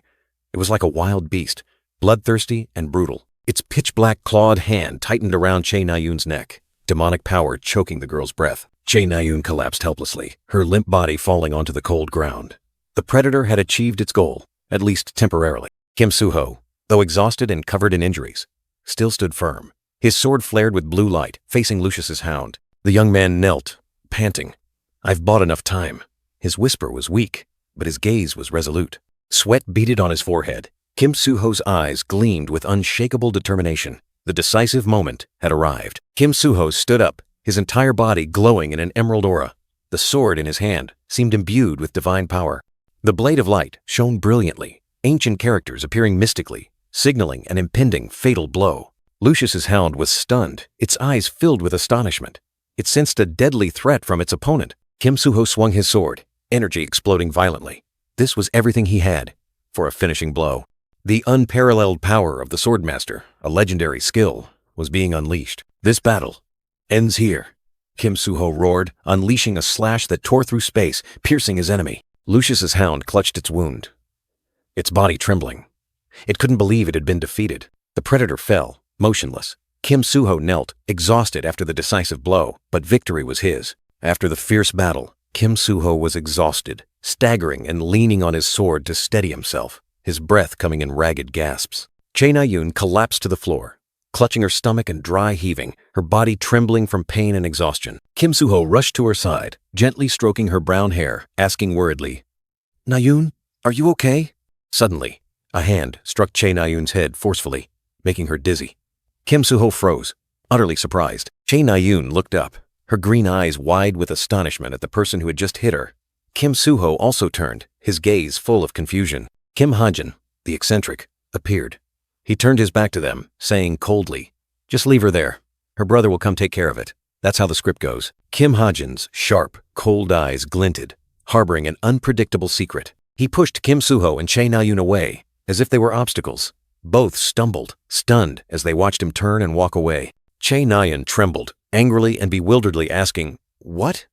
S1: It was like a wild beast, bloodthirsty and brutal. Its pitch-black clawed hand tightened around Chae Na-yoon's neck, demonic power choking the girl's breath. Chae Na-yoon collapsed helplessly, her limp body falling onto the cold ground. The predator had achieved its goal, at least temporarily. Kim Soo-ho, though exhausted and covered in injuries, still stood firm. His sword flared with blue light, facing Lucius's hound. The young man knelt, panting. "I've bought enough time." His whisper was weak, but his gaze was resolute. Sweat beaded on his forehead. Kim Soo-ho's eyes gleamed with unshakable determination. The decisive moment had arrived. Kim Soo-ho stood up, his entire body glowing in an emerald aura. The sword in his hand seemed imbued with divine power. The blade of light shone brilliantly, ancient characters appearing mystically, signaling an impending fatal blow. Lucius's hound was stunned, its eyes filled with astonishment. It sensed a deadly threat from its opponent. Kim Soo-ho swung his sword, energy exploding violently. This was everything he had for a finishing blow. The unparalleled power of the Swordmaster, a legendary skill, was being unleashed. "This battle ends here," Kim Soo-ho roared, unleashing a slash that tore through space, piercing his enemy. Lucius's hound clutched its wound, its body trembling. It couldn't believe it had been defeated. The predator fell, motionless. Kim Soo-ho knelt, exhausted after the decisive blow, but victory was his. After the fierce battle, Kim Soo-ho was exhausted, staggering and leaning on his sword to steady himself, his breath coming in ragged gasps. Chae Na-yoon collapsed to the floor, clutching her stomach and dry heaving, her body trembling from pain and exhaustion. Kim Soo-ho rushed to her side, gently stroking her brown hair, asking worriedly, "Na-yoon, are you okay?" Suddenly, a hand struck Chae Na-yoon's head forcefully, making her dizzy. Kim Soo-ho froze, utterly surprised. Chae Na-yoon looked up, her green eyes wide with astonishment at the person who had just hit her. Kim Soo-ho also turned, his gaze full of confusion. Kim Ha-jin, the eccentric, appeared. He turned his back to them, saying coldly, "Just leave her there. Her brother will come take care of it." That's how the script goes. Kim Ha-jin's sharp, cold eyes glinted, harboring an unpredictable secret. He pushed Kim Soo-ho and Chae Na-yoon away, as if they were obstacles. Both stumbled, stunned, as they watched him turn and walk away. Chae Na-yoon trembled, angrily and bewilderedly asking, What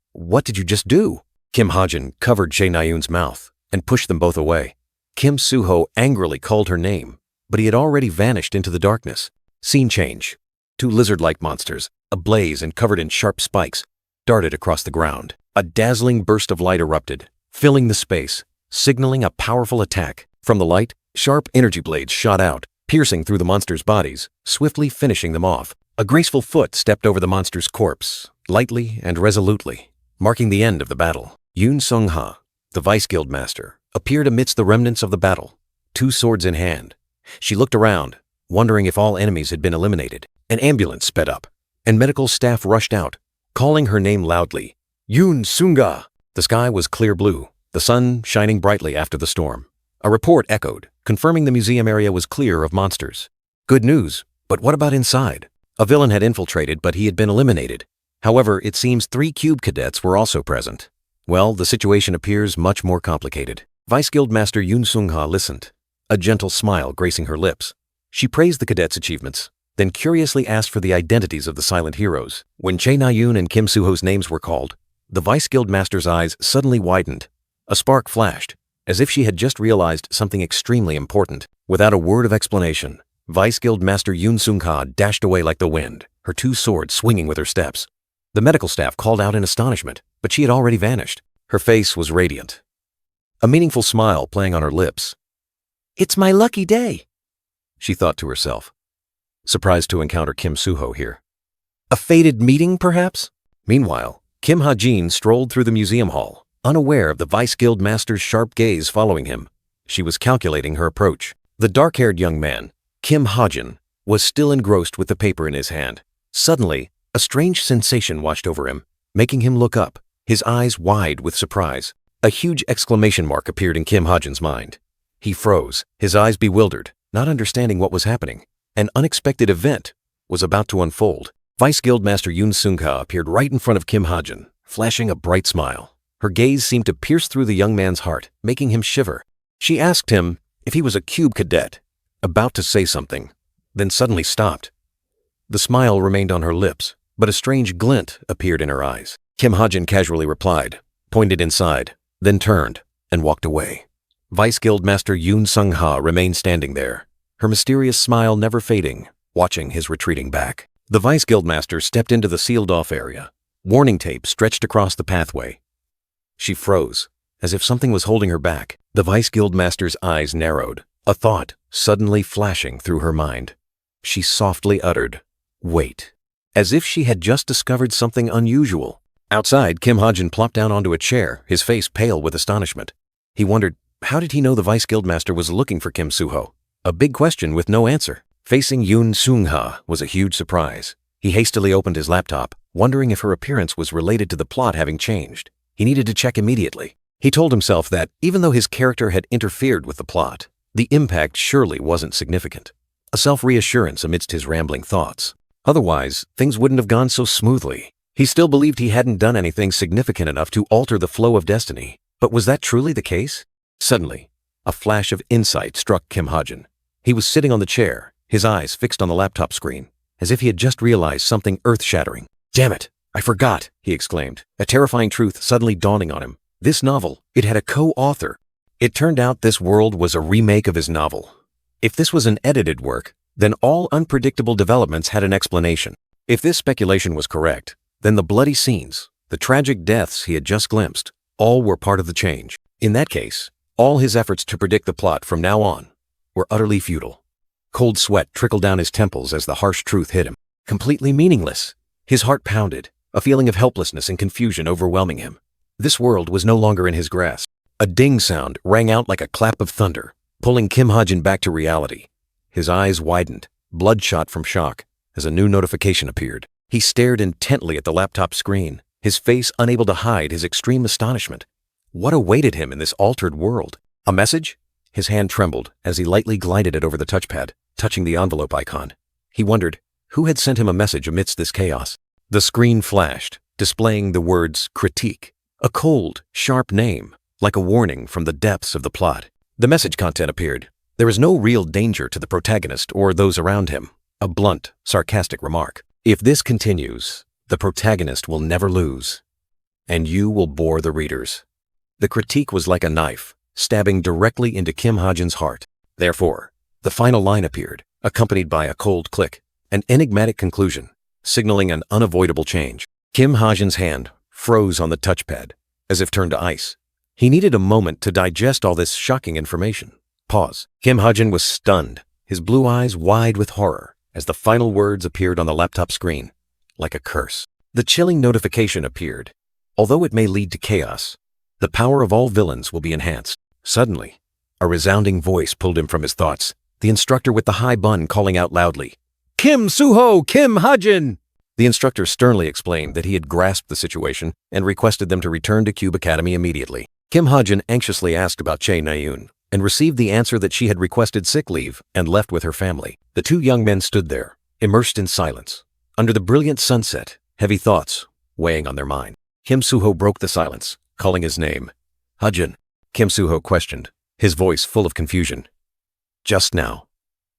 S1: did you just do?" Kim Ha-jin covered Chae Na-yoon's mouth and pushed them both away. Kim Soo-ho angrily called her name, but he had already vanished into the darkness. Scene change. Two lizard-like monsters, ablaze and covered in sharp spikes, darted across the ground. A dazzling burst of light erupted, filling the space, signaling a powerful attack. From the light, sharp energy blades shot out, piercing through the monsters' bodies, swiftly finishing them off. A graceful foot stepped over the monster's corpse, lightly and resolutely, marking the end of the battle. Yoon Sung-ha, the Vice Guild Master, appeared amidst the remnants of the battle, two swords in hand. She looked around, wondering if all enemies had been eliminated. An ambulance sped up, and medical staff rushed out, calling her name loudly. "Yoon Sung-ha!" The sky was clear blue, the sun shining brightly after the storm. A report echoed, confirming the museum area was clear of monsters. Good news, but what about inside? A villain had infiltrated, but he had been eliminated. However, it seems 3 cube cadets were also present. Well, the situation appears much more complicated. Vice Guild Master Yoon Sung-ha listened, a gentle smile gracing her lips. She praised the cadets' achievements, then curiously asked for the identities of the silent heroes. When Chae Na-yoon and Kim Soo-ho's names were called, the Vice Guild Master's eyes suddenly widened. A spark flashed, as if she had just realized something extremely important. Without a word of explanation, Vice Guild Master Yoon Sung-ha dashed away like the wind, her 2 swords swinging with her steps. The medical staff called out in astonishment, but she had already vanished. Her face was radiant, a meaningful smile playing on her lips. "It's my lucky day," she thought to herself, surprised to encounter Kim Soo-ho here. A fated meeting, perhaps? Meanwhile, Kim Ha-jin strolled through the museum hall, unaware of the Vice Guild Master's sharp gaze following him. She was calculating her approach. The dark-haired young man, Kim Ha-jin, was still engrossed with the paper in his hand. Suddenly, a strange sensation washed over him, making him look up, his eyes wide with surprise. A huge exclamation mark appeared in Kim Ha-jin's mind. He froze, his eyes bewildered, not understanding what was happening. An unexpected event was about to unfold. Vice Guild Master Yoon Sung-ha appeared right in front of Kim Ha-jin, flashing a bright smile. Her gaze seemed to pierce through the young man's heart, making him shiver. She asked him if he was a cube cadet, about to say something, then suddenly stopped. The smile remained on her lips, but a strange glint appeared in her eyes. Kim Ha-jin casually replied, pointed inside, then turned and walked away. Vice Guild Master Yoon Sung-ha remained standing there, her mysterious smile never fading, watching his retreating back. The Vice Guild Master stepped into the sealed-off area. Warning tape stretched across the pathway. She froze, as if something was holding her back. The Vice Guild Master's eyes narrowed, a thought suddenly flashing through her mind. She softly uttered, "Wait." as if she had just discovered something unusual. Outside, Kim Ha-jin plopped down onto a chair, his face pale with astonishment. He wondered, how did he know the Vice Guildmaster was looking for Kim Soo-ho? A big question with no answer. Facing Yoon Seung-ha was a huge surprise. He hastily opened his laptop, wondering if her appearance was related to the plot having changed. He needed to check immediately. He told himself that, even though his character had interfered with the plot, the impact surely wasn't significant. A self-reassurance amidst his rambling thoughts. Otherwise, things wouldn't have gone so smoothly. He still believed he hadn't done anything significant enough to alter the flow of destiny. But was that truly the case? Suddenly, a flash of insight struck Kim Ha-jin. He was sitting on the chair, his eyes fixed on the laptop screen, as if he had just realized something earth-shattering. "Damn it, I forgot," he exclaimed, a terrifying truth suddenly dawning on him. This novel, it had a co-author. It turned out this world was a remake of his novel. If this was an edited work, then all unpredictable developments had an explanation. If this speculation was correct, then the bloody scenes, the tragic deaths he had just glimpsed, all were part of the change. In that case, all his efforts to predict the plot from now on were utterly futile. Cold sweat trickled down his temples as the harsh truth hit him. Completely meaningless. His heart pounded, a feeling of helplessness and confusion overwhelming him. This world was no longer in his grasp. A ding sound rang out like a clap of thunder, pulling Kim Ha-jin back to reality. His eyes widened, bloodshot from shock, as a new notification appeared. He stared intently at the laptop screen, his face unable to hide his extreme astonishment. What awaited him in this altered world? A message? His hand trembled as he lightly glided it over the touchpad, touching the envelope icon. He wondered, who had sent him a message amidst this chaos? The screen flashed, displaying the words critique, a cold, sharp name, like a warning from the depths of the plot. The message content appeared. There is no real danger to the protagonist or those around him. A blunt, sarcastic remark. If this continues, the protagonist will never lose, and you will bore the readers. The critique was like a knife, stabbing directly into Kim Ha-jin's heart. Therefore, the final line appeared, accompanied by a cold click, an enigmatic conclusion, signaling an unavoidable change. Kim Ha-jin's hand froze on the touchpad, as if turned to ice. He needed a moment to digest all this shocking information. Pause. Kim Ha-jin was stunned, his blue eyes wide with horror, as the final words appeared on the laptop screen, like a curse. The chilling notification appeared. Although it may lead to chaos, the power of all villains will be enhanced. Suddenly, a resounding voice pulled him from his thoughts, the instructor with the high bun calling out loudly, "Kim Soo-ho, Kim Ha-jin!" The instructor sternly explained that he had grasped the situation and requested them to return to Cube Academy immediately. Kim Ha-jin anxiously asked about Chae Na-yoon and received the answer that she had requested sick leave and left with her family. The two young men stood there, immersed in silence, under the brilliant sunset, heavy thoughts weighing on their mind. Kim Soo-ho broke the silence, calling his name. "Ha-jin," Kim Soo-ho questioned, his voice full of confusion. "Just now,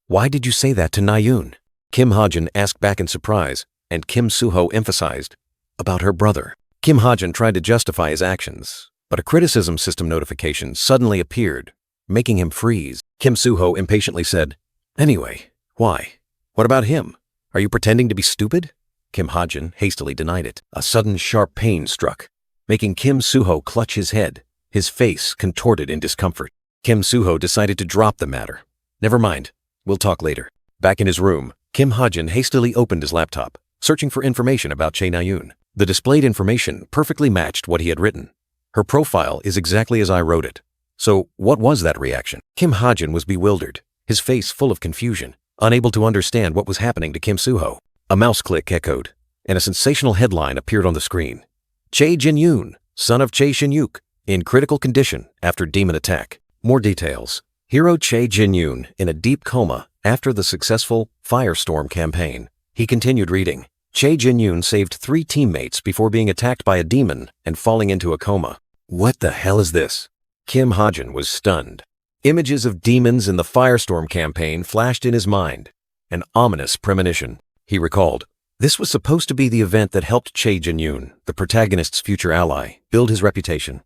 S1: why did you say that to Na-yoon?" Kim Ha-jin asked back in surprise, and Kim Soo-ho emphasized, "About her brother." Kim Ha-jin tried to justify his actions, but a criticism system notification suddenly appeared, making him freeze. Kim Soo-ho impatiently said, "Anyway, why? What about him? Are you pretending to be stupid?" Kim Ha-jin hastily denied it. A sudden sharp pain struck, making Kim Soo-ho clutch his head, his face contorted in discomfort. Kim Soo-ho decided to drop the matter. "Never mind, we'll talk later." Back in his room, Kim Ha-jin hastily opened his laptop, searching for information about Chae Na-yoon. The displayed information perfectly matched what he had written. Her profile is exactly as I wrote it. So what was that reaction? Kim Ha-jin was bewildered, his face full of confusion, unable to understand what was happening to Kim Soo-ho. A mouse click echoed, and a sensational headline appeared on the screen. Chae Jin-yoon, son of Chae Shin-yuk, in critical condition after demon attack. More details. Hero Chae Jin-yoon in a deep coma after the successful Firestorm campaign. He continued reading. Chae Jin-yoon saved 3 teammates before being attacked by a demon and falling into a coma. What the hell is this? Kim Ha-jin was stunned. Images of demons in the Firestorm campaign flashed in his mind. An ominous premonition. He recalled, this was supposed to be the event that helped Chae Jin-yoon, the protagonist's future ally, build his reputation.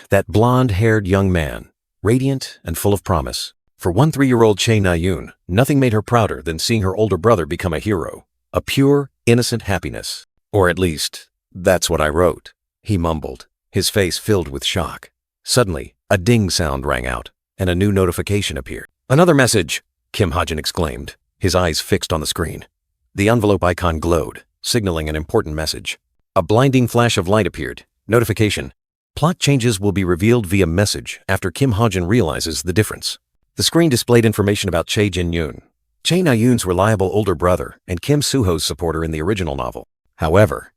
S1: That blonde-haired young man, radiant and full of promise. For 13-year-old Chae Na-yoon, nothing made her prouder than seeing her older brother become a hero. A pure, innocent happiness. Or at least, that's what I wrote, he mumbled, his face filled with shock. Suddenly, a ding sound rang out, and a new notification appeared. "Another message!" Kim Ha-jin exclaimed, his eyes fixed on the screen. The envelope icon glowed, signaling an important message. A blinding flash of light appeared. Notification. Plot changes will be revealed via message after Kim Ha-jin realizes the difference. The screen displayed information about Chae Jin-yoon, Chae Na-yoon's reliable older brother and Kim Soo-ho's supporter in the original novel. However,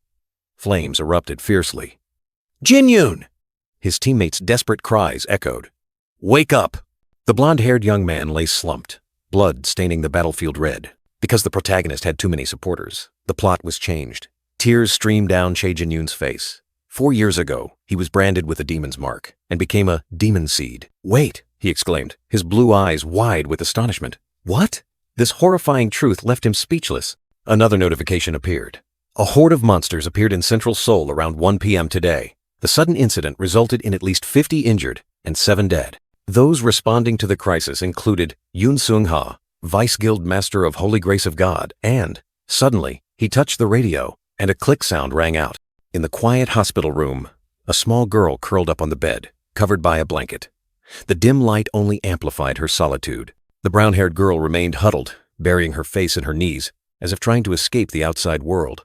S1: flames erupted fiercely. Jin-yoon! His teammates' desperate cries echoed. Wake up! The blonde-haired young man lay slumped, blood staining the battlefield red. Because the protagonist had too many supporters, the plot was changed. Tears streamed down Chae Jin-yoon's face. 4 years ago, he was branded with a demon's mark and became a demon seed. Wait, he exclaimed, his blue eyes wide with astonishment. What? This horrifying truth left him speechless. Another notification appeared. A horde of monsters appeared in Central Seoul around 1 p.m. today. The sudden incident resulted in at least 50 injured and 7 dead. Those responding to the crisis included Yoon Seung-ha, Vice Guild Master of Holy Grace of God, and, suddenly, he touched the radio, and a click sound rang out. In the quiet hospital room, a small girl curled up on the bed, covered by a blanket. The dim light only amplified her solitude. The brown-haired girl remained huddled, burying her face in her knees, as if trying to escape the outside world.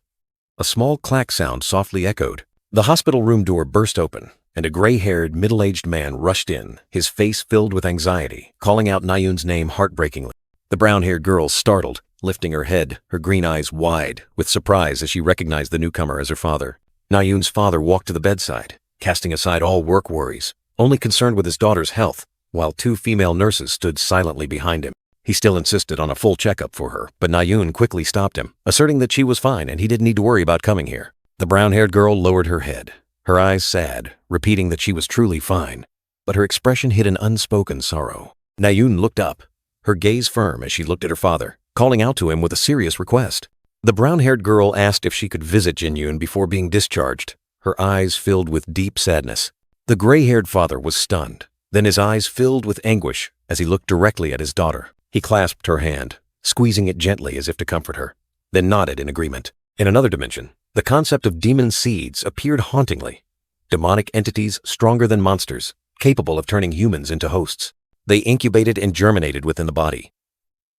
S1: A small clack sound softly echoed. The hospital room door burst open, and a gray-haired, middle-aged man rushed in, his face filled with anxiety, calling out Na-yoon's name heartbreakingly. The brown-haired girl startled, lifting her head, her green eyes wide, with surprise as she recognized the newcomer as her father. Na-yoon's father walked to the bedside, casting aside all work worries, only concerned with his daughter's health, while 2 female nurses stood silently behind him. He still insisted on a full checkup for her, but Na-yoon quickly stopped him, asserting that she was fine and he didn't need to worry about coming here. The brown-haired girl lowered her head, her eyes sad, repeating that she was truly fine, but her expression hid an unspoken sorrow. Na-yoon looked up, her gaze firm as she looked at her father, calling out to him with a serious request. The brown-haired girl asked if she could visit Jin-yoon before being discharged, her eyes filled with deep sadness. The gray-haired father was stunned, then his eyes filled with anguish as he looked directly at his daughter. He clasped her hand, squeezing it gently as if to comfort her, then nodded in agreement. In another dimension, the concept of demon seeds appeared hauntingly. Demonic entities stronger than monsters, capable of turning humans into hosts. They incubated and germinated within the body,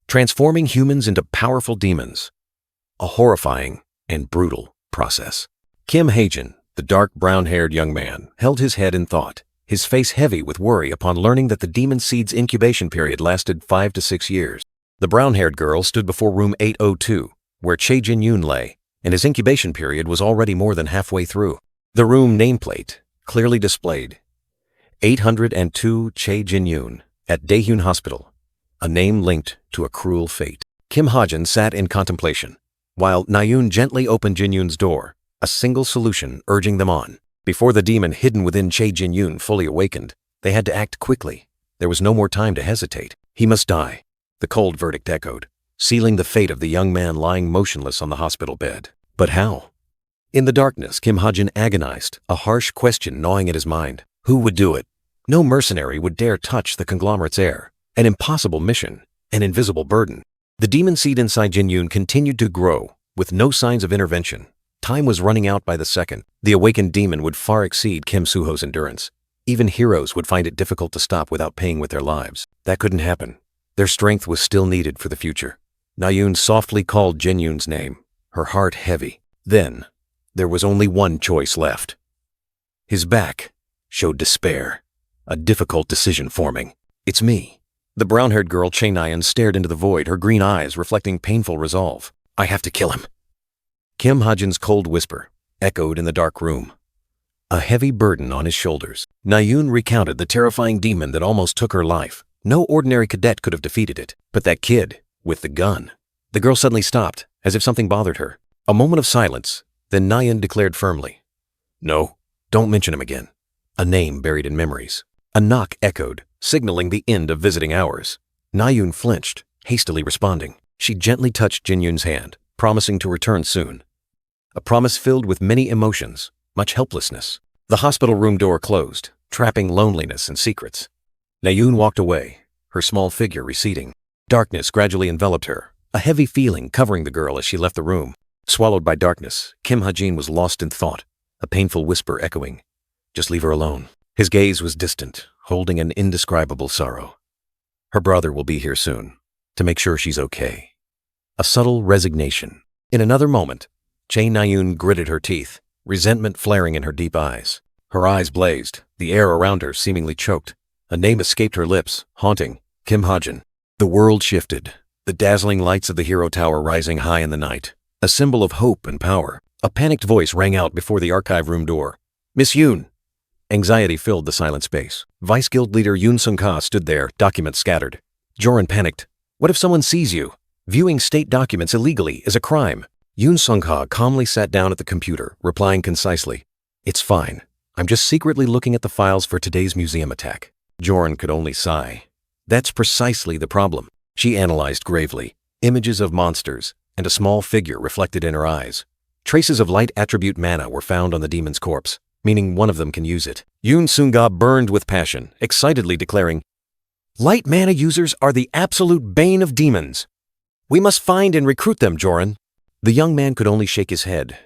S1: transforming humans into powerful demons. A horrifying and brutal process. Kim Ha-jin, the dark brown-haired young man, held his head in thought, his face heavy with worry upon learning that the demon seed's incubation period lasted 5 to 6 years. The brown-haired girl stood before room 802, where Chae Jin-yoon lay, and his incubation period was already more than halfway through. The room nameplate clearly displayed 802 Chae Jin-yoon at Daehyun Hospital, a name linked to a cruel fate. Kim Ha-jin sat in contemplation, while Na-yoon gently opened Jin-yoon's door, a single solution urging them on. Before the demon hidden within Chae Jin-yoon fully awakened, they had to act quickly. There was no more time to hesitate. He must die. The cold verdict echoed, sealing the fate of the young man lying motionless on the hospital bed. But how? In the darkness, Kim Ha-jin agonized, a harsh question gnawing at his mind. Who would do it? No mercenary would dare touch the conglomerate's heir. An impossible mission, an invisible burden. The demon seed inside Jin-yoon continued to grow, with no signs of intervention. Time was running out by the second. The awakened demon would far exceed Kim Soo-ho's endurance. Even heroes would find it difficult to stop without paying with their lives. That couldn't happen. Their strength was still needed for the future. Na-yoon softly called Jin-yoon's name, her heart heavy. Then, there was only one choice left. His back showed despair, a difficult decision forming. It's me. The brown-haired girl Chae Na-yoon stared into the void, her green eyes reflecting painful resolve. I have to kill him. Kim Ha-jin's cold whisper echoed in the dark room, a heavy burden on his shoulders. Na-yoon recounted the terrifying demon that almost took her life. No ordinary cadet could have defeated it, but that kid with the gun. The girl suddenly stopped, as if something bothered her. A moment of silence, then Na-yoon declared firmly, No, don't mention him again. A name buried in memories. A knock echoed, signaling the end of visiting hours. Na-yoon flinched, hastily responding. She gently touched Jin-yoon's hand, promising to return soon. A promise filled with many emotions, much helplessness. The hospital room door closed, trapping loneliness and secrets. Na-yoon walked away, her small figure receding. Darkness gradually enveloped her, a heavy feeling covering the girl as she left the room. Swallowed by darkness, Kim Ha-jin was lost in thought, a painful whisper echoing, Just leave her alone. His gaze was distant, holding an indescribable sorrow. Her brother will be here soon, to make sure she's okay. A subtle resignation. In another moment, Chae Na-yoon gritted her teeth, resentment flaring in her deep eyes. Her eyes blazed, the air around her seemingly choked. A name escaped her lips, haunting: Kim Ha-jin. The world shifted, the dazzling lights of the Hero Tower rising high in the night, a symbol of hope and power. A panicked voice rang out before the archive room door. "Miss Yoon!" Anxiety filled the silent space. Vice Guild leader Yoon Sung-ha stood there, documents scattered. Joran panicked. "What if someone sees you? Viewing state documents illegally is a crime." Yoon Sung-ha calmly sat down at the computer, replying concisely, "It's fine. I'm just secretly looking at the files for today's museum attack." Joran could only sigh. That's precisely the problem. She analyzed gravely. Images of monsters, and a small figure reflected in her eyes. Traces of light attribute mana were found on the demon's corpse, meaning one of them can use it. Yoon Sung-ha burned with passion, excitedly declaring, "Light mana users are the absolute bane of demons. We must find and recruit them, Joran." The young man could only shake his head.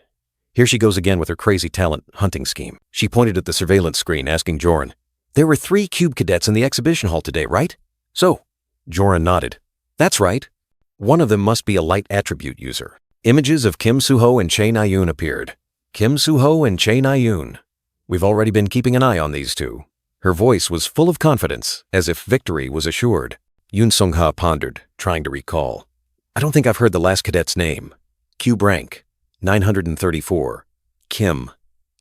S1: Here she goes again with her crazy talent hunting scheme. She pointed at the surveillance screen, asking Joran, "There were 3 cube cadets in the exhibition hall today, right?" "So?" Joran nodded. "That's right. One of them must be a light attribute user." Images of Kim Soo-ho and Chae Na-yoon appeared. Kim Soo-ho and Chae Na-yoon. "We've already been keeping an eye on these two." Her voice was full of confidence, as if victory was assured. Yoon Sung-ha pondered, trying to recall. "I don't think I've heard the last cadet's name. Cube rank, 934. Kim.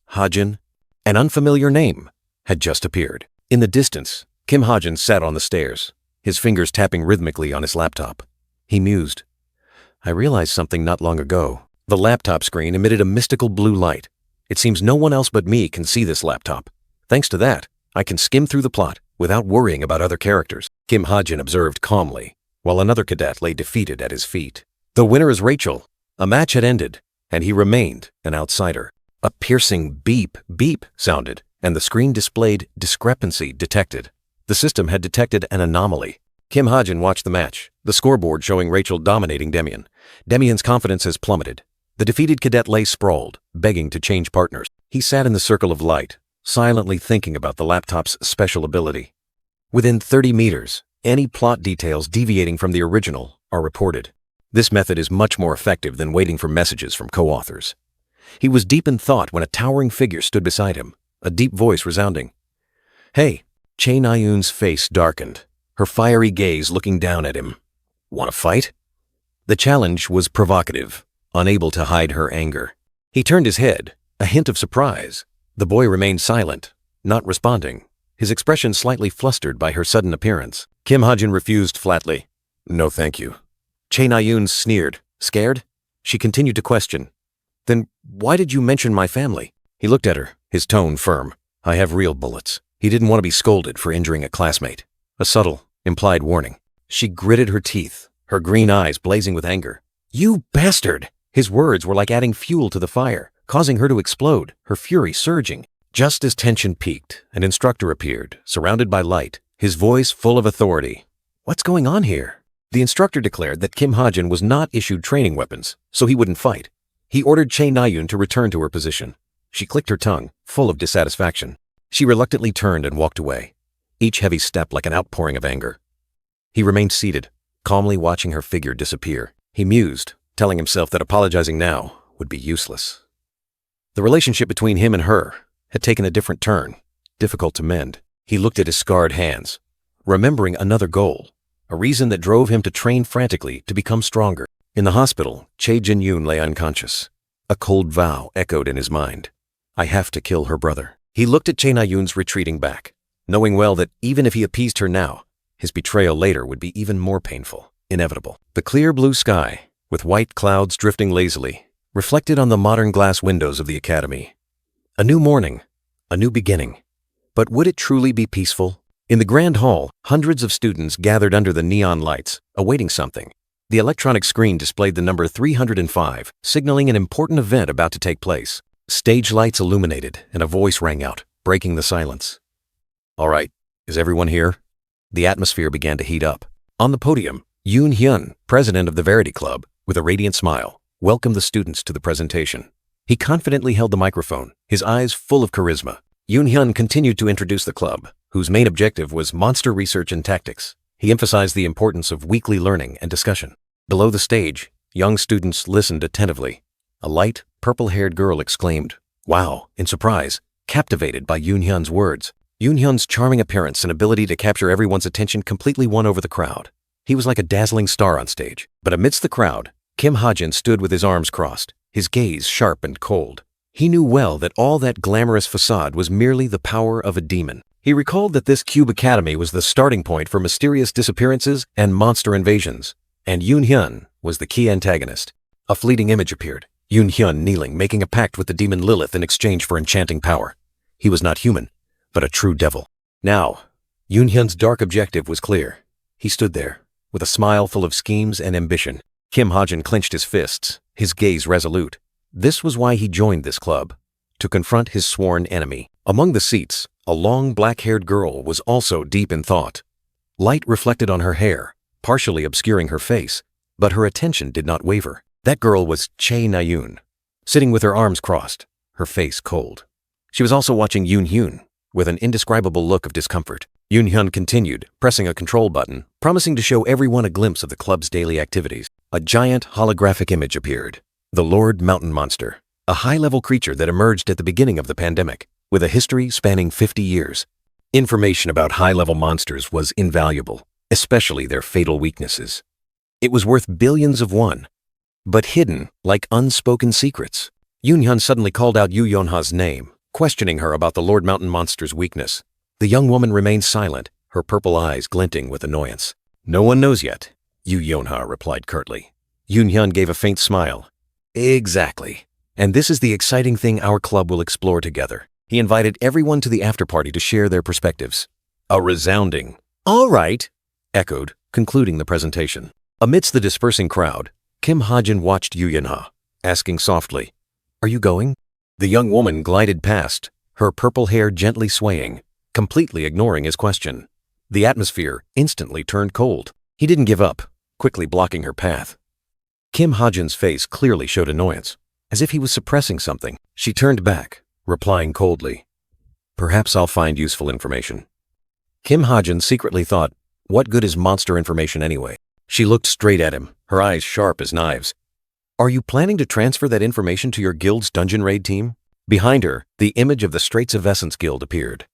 S1: Ha-jin." An unfamiliar name had just appeared. In the distance, Kim Ha-jin sat on the stairs, his fingers tapping rhythmically on his laptop. He mused. "I realized something not long ago." The laptop screen emitted a mystical blue light. "It seems no one else but me can see this laptop. Thanks to that, I can skim through the plot without worrying about other characters." Kim Ha-jin observed calmly, while another cadet lay defeated at his feet. The winner is Rachel. A match had ended, and he remained an outsider. A piercing beep, beep sounded, and the screen displayed discrepancy detected. The system had detected an anomaly. Kim Ha-jin watched the match, the scoreboard showing Rachel dominating Demian. Demian's confidence has plummeted. The defeated cadet lay sprawled, begging to change partners. He sat in the circle of light, silently thinking about the laptop's special ability. Within 30 meters, any plot details deviating from the original are reported. This method is much more effective than waiting for messages from co-authors. He was deep in thought when a towering figure stood beside him, a deep voice resounding. "Hey!" Chae Na-yoon's face darkened, her fiery gaze looking down at him. "Want to fight?" The challenge was provocative, unable to hide her anger. He turned his head, a hint of surprise. The boy remained silent, not responding, his expression slightly flustered by her sudden appearance. Kim Ha-jin refused flatly. "No, thank you." Chae Na-yoon sneered. "Scared?" She continued to question. "Then why did you mention my family?" He looked at her, his tone firm. "I have real bullets." He didn't want to be scolded for injuring a classmate. A subtle, implied warning. She gritted her teeth, her green eyes blazing with anger. "You bastard!" His words were like adding fuel to the fire, causing her to explode, her fury surging. Just as tension peaked, an instructor appeared, surrounded by light, his voice full of authority. "What's going on here?" The instructor declared that Kim Ha-jin was not issued training weapons, so he wouldn't fight. He ordered Chae Na-yoon to return to her position. She clicked her tongue, full of dissatisfaction. She reluctantly turned and walked away, each heavy step like an outpouring of anger. He remained seated, calmly watching her figure disappear. He mused, telling himself that apologizing now would be useless. The relationship between him and her had taken a different turn, difficult to mend. He looked at his scarred hands, remembering another goal, a reason that drove him to train frantically to become stronger. In the hospital, Chae Jin-yoon lay unconscious. A cold vow echoed in his mind. I have to kill her brother. He looked at Chae Na-yoon's retreating back, knowing well that even if he appeased her now, his betrayal later would be even more painful, inevitable. The clear blue sky, with white clouds drifting lazily, reflected on the modern glass windows of the academy. A new morning, a new beginning. But would it truly be peaceful? In the grand hall, hundreds of students gathered under the neon lights, awaiting something. The electronic screen displayed the number 305, signaling an important event about to take place. Stage lights illuminated, and a voice rang out, breaking the silence. "All right, is everyone here?" The atmosphere began to heat up. On the podium, Yoon Hyun, president of the Verity Club, with a radiant smile, welcomed the students to the presentation. He confidently held the microphone, his eyes full of charisma. Yoon Hyun continued to introduce the club, whose main objective was monster research and tactics. He emphasized the importance of weekly learning and discussion. Below the stage, young students listened attentively, A light, purple-haired girl exclaimed, "Wow," in surprise, captivated by Yoon Hyun's words. Yoon Hyun's charming appearance and ability to capture everyone's attention completely won over the crowd. He was like a dazzling star on stage. But amidst the crowd, Kim Ha-jin stood with his arms crossed, his gaze sharp and cold. He knew well that all that glamorous facade was merely the power of a demon. He recalled that this Cube Academy was the starting point for mysterious disappearances and monster invasions, and Yoon Hyun was the key antagonist. A fleeting image appeared, Yoon Hyun kneeling, making a pact with the demon Lilith in exchange for enchanting power. He was not human, but a true devil. Now, Yoon Hyun's dark objective was clear. He stood there, with a smile full of schemes and ambition. Kim Ha-jin clenched his fists, his gaze resolute. This was why he joined this club, to confront his sworn enemy. Among the seats, a long black-haired girl was also deep in thought. Light reflected on her hair, partially obscuring her face, but her attention did not waver. That girl was Chae Na-yoon, sitting with her arms crossed, her face cold. She was also watching Yoon Hyun, with an indescribable look of discomfort. Yoon Hyun continued, pressing a control button, promising to show everyone a glimpse of the club's daily activities. A giant holographic image appeared. The Lord Mountain Monster, a high-level creature that emerged at the beginning of the pandemic, with a history spanning 50 years. Information about high-level monsters was invaluable, especially their fatal weaknesses. It was worth billions of won, but hidden like unspoken secrets. Yoon Hyun suddenly called out Yoo Yeon-ha's name, questioning her about the Lord Mountain Monster's weakness. The young woman remained silent, her purple eyes glinting with annoyance. "No one knows yet," Yoo Yeon-ha replied curtly. Yoon Hyun gave a faint smile. "Exactly. And this is the exciting thing our club will explore together." He invited everyone to the after-party to share their perspectives. A resounding, "All right," echoed, concluding the presentation. Amidst the dispersing crowd, Kim Ha-jin watched Yoo Yeon-ha, asking softly, "Are you going?" The young woman glided past, her purple hair gently swaying, completely ignoring his question. The atmosphere instantly turned cold. He didn't give up, quickly blocking her path. Kim Ha-jin's face clearly showed annoyance, as if he was suppressing something. She turned back, replying coldly, "Perhaps I'll find useful information." Kim Ha-jin secretly thought, what good is monster information anyway? She looked straight at him, her eyes sharp as knives. "Are you planning to transfer that information to your guild's dungeon raid team?" Behind her, the image of the Straits of Essence Guild appeared.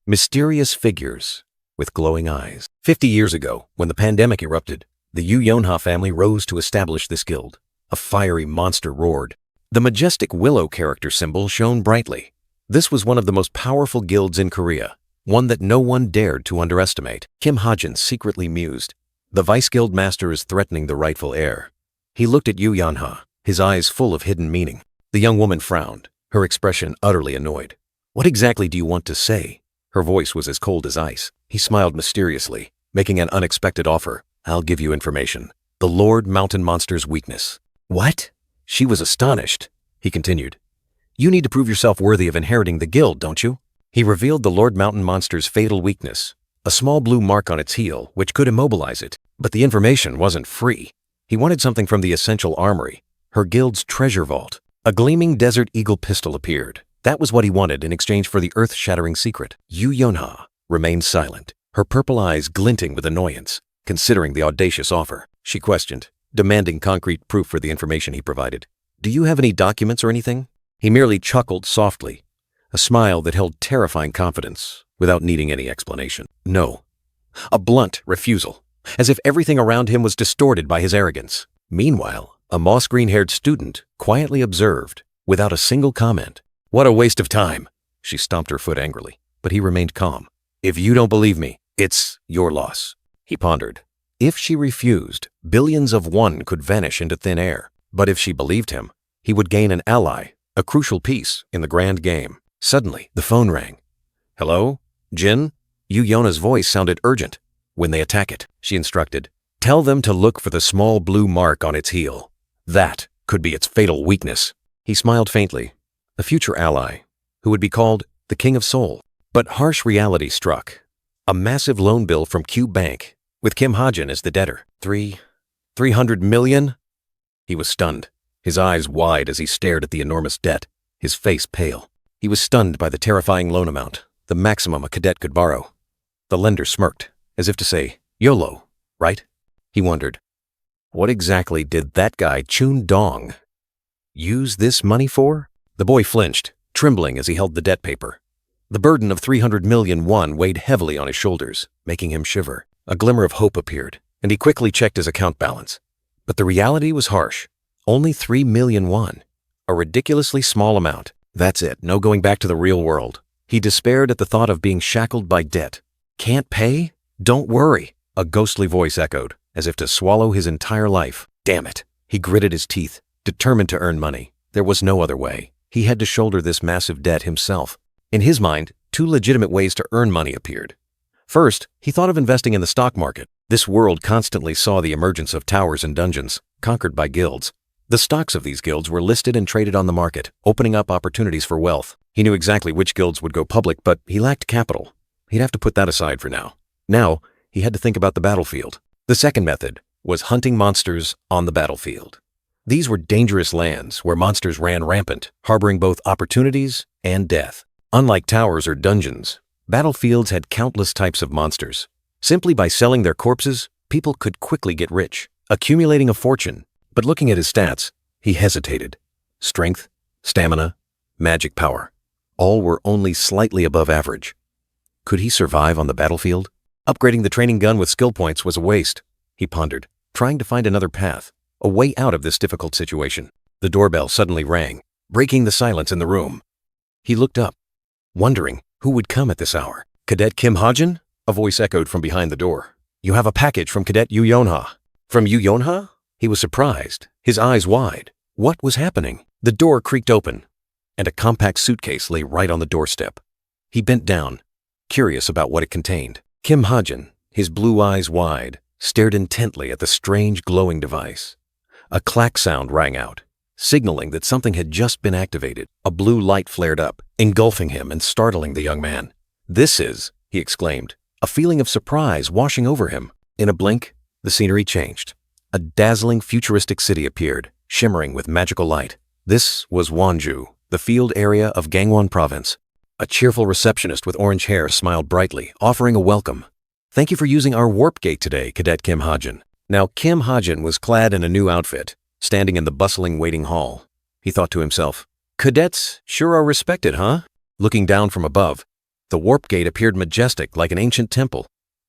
S1: Mysterious figures with glowing eyes. 50 years ago, when the pandemic erupted, the Yoo Yeon-ha family rose to establish this guild. A fiery monster roared. The majestic willow character symbol shone brightly. This was one of the most powerful guilds in Korea, one that no one dared to underestimate. Kim Ha-jin secretly mused. The vice guild master is threatening the rightful heir. He looked at Yoo Yeon-ha, his eyes full of hidden meaning. The young woman frowned, her expression utterly annoyed. "What exactly do you want to say?" Her voice was as cold as ice. He smiled mysteriously, making an unexpected offer. "I'll give you information. The Lord Mountain Monster's weakness." "What?" She was astonished. He continued, "You need to prove yourself worthy of inheriting the guild, don't you?" He revealed the Lord Mountain Monster's fatal weakness, a small blue mark on its heel which could immobilize it. But the information wasn't free. He wanted something from the essential armory, her guild's treasure vault. A gleaming Desert Eagle pistol appeared. That was what he wanted in exchange for the earth-shattering secret. Yoo Yeon-ha remained silent, her purple eyes glinting with annoyance. Considering the audacious offer, she questioned, demanding concrete proof for the information he provided. "Do you have any documents or anything?" He merely chuckled softly, a smile that held terrifying confidence, without needing any explanation. "No." A blunt refusal, as if everything around him was distorted by his arrogance. Meanwhile, a moss-green-haired student quietly observed, without a single comment. "What a waste of time!" She stomped her foot angrily, but he remained calm. "If you don't believe me, it's your loss." He pondered. If she refused, billions of won could vanish into thin air. But if she believed him, he would gain an ally, a crucial piece in the grand game. Suddenly, the phone rang. "Hello? Jin?" Yoo Yeon-ha's voice sounded urgent. "When they attack it," she instructed, "tell them to look for the small blue mark on its heel. That could be its fatal weakness." He smiled faintly. A future ally, who would be called the King of Seoul. But harsh reality struck. A massive loan bill from Cube Bank, with Kim Ha-jin as the debtor. 300 million? He was stunned, his eyes wide as he stared at the enormous debt, his face pale. He was stunned by the terrifying loan amount, the maximum a cadet could borrow. The lender smirked, as if to say, "YOLO, right?" He wondered, what exactly did that guy Chun Dong Use this money for? The boy flinched, trembling as he held the debt paper. The burden of 300 million won weighed heavily on his shoulders, making him shiver. A glimmer of hope appeared, and he quickly checked his account balance. But the reality was harsh. Only 3 million won. A ridiculously small amount. That's it, no going back to the real world. He despaired at the thought of being shackled by debt. Can't pay? Don't worry, a ghostly voice echoed, as if to swallow his entire life. Damn it. He gritted his teeth, determined to earn money. There was no other way. He had to shoulder this massive debt himself. In his mind, two legitimate ways to earn money appeared. First, he thought of investing in the stock market. This world constantly saw the emergence of towers and dungeons, conquered by guilds. The stocks of these guilds were listed and traded on the market, opening up opportunities for wealth. He knew exactly which guilds would go public, but he lacked capital. He'd have to put that aside for now. Now, he had to think about the battlefield. The second method was hunting monsters on the battlefield. These were dangerous lands where monsters ran rampant, harboring both opportunities and death. Unlike towers or dungeons, battlefields had countless types of monsters. Simply by selling their corpses, people could quickly get rich, accumulating a fortune. But looking at his stats, he hesitated. Strength, stamina, magic power, all were only slightly above average. Could he survive on the battlefield? Upgrading the training gun with skill points was a waste, he pondered, trying to find another path, a way out of this difficult situation. The doorbell suddenly rang, breaking the silence in the room. He looked up, wondering who would come at this hour. Cadet Kim Ha-jin? A voice echoed from behind the door. You have a package from Cadet Yu Yonha. From Yu Yonha? He was surprised, his eyes wide. What was happening? The door creaked open, and a compact suitcase lay right on the doorstep. He bent down, curious about what it contained. Kim Ha-jin, his blue eyes wide, stared intently at the strange glowing device. A clack sound rang out, signaling that something had just been activated. A blue light flared up, engulfing him and startling the young man. This is, he exclaimed, a feeling of surprise washing over him. In a blink, the scenery changed. A dazzling futuristic city appeared, shimmering with magical light. This was Wonju, the field area of Gangwon Province. A cheerful receptionist with orange hair smiled brightly, offering a welcome. Thank you for using our warp gate today, Cadet Kim Ha-jin. Now, Kim Ha-jin was clad in a new outfit, standing in the bustling waiting hall. He thought to himself, cadets sure are respected, huh? Looking down from above, the warp gate appeared majestic like an ancient temple,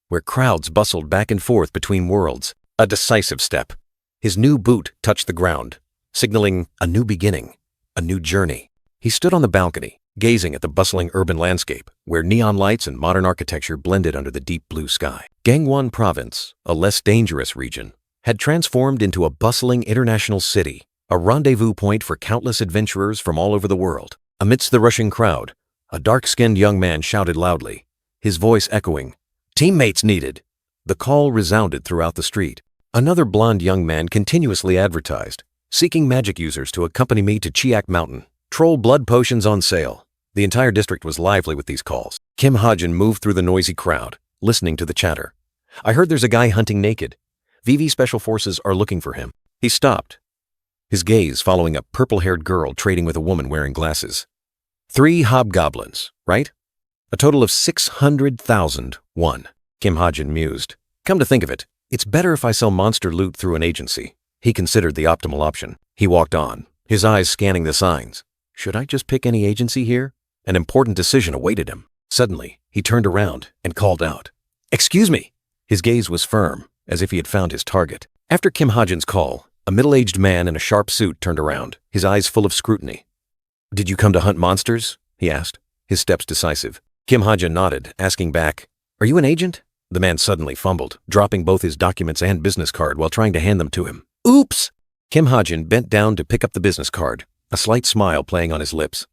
S1: where crowds bustled back and forth between worlds. A decisive step. His new boot touched the ground, signaling a new beginning, a new journey. He stood on the balcony, gazing at the bustling urban landscape, where neon lights and modern architecture blended under the deep blue sky. Gangwon Province, a less dangerous region, had transformed into a bustling international city, a rendezvous point for countless adventurers from all over the world. Amidst the rushing crowd, a dark-skinned young man shouted loudly, his voice echoing, "Teammates needed!" The call resounded throughout the street. Another blond young man continuously advertised, seeking magic users to accompany me to Chiak Mountain. Troll blood potions on sale. The entire district was lively with these calls. Kim Ha-jin moved through the noisy crowd, listening to the chatter. I heard there's a guy hunting naked. VV Special Forces are looking for him. He stopped, his gaze following a purple-haired girl trading with a woman wearing glasses. 3 hobgoblins, right? A total of 600,000 won. Kim Ha-jin mused. Come to think of it, it's better if I sell monster loot through an agency. He considered the optimal option. He walked on, his eyes scanning the signs. Should I just pick any agency here? An important decision awaited him. Suddenly, he turned around and called out, "Excuse me!" His gaze was firm, as if he had found his target. After Kim Ha-jin's call, a middle-aged man in a sharp suit turned around, his eyes full of scrutiny. Did you come to hunt monsters? He asked, his steps decisive. Kim Ha-jin nodded, asking back, Are you an agent? The man suddenly fumbled, dropping both his documents and business card while trying to hand them to him. Oops! Kim Ha-jin bent down to pick up the business card, a slight smile playing on his lips.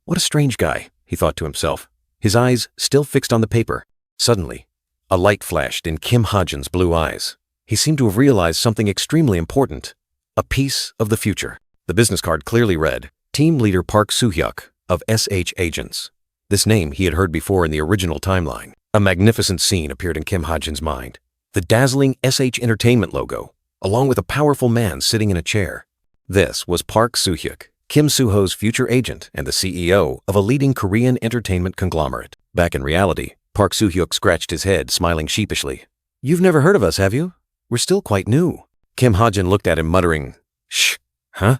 S1: What a strange guy, he thought to himself, his eyes still fixed on the paper. Suddenly, a light flashed in Kim Ha-jin's blue eyes. He seemed to have realized something extremely important, a piece of the future. The business card clearly read, Team Leader Park Soo-hyuk of SH Agents. This name he had heard before in the original timeline. A magnificent scene appeared in Kim Ha-jin's mind. The dazzling SH Entertainment logo, along with a powerful man sitting in a chair. This was Park Soo-hyuk, Kim Soo-ho's future agent and the CEO of a leading Korean entertainment conglomerate. Back in reality, Park Soo-hyuk scratched his head, smiling sheepishly. You've never heard of us, have you? We're still quite new. Kim Ha-jin looked at him, muttering, Shh, huh?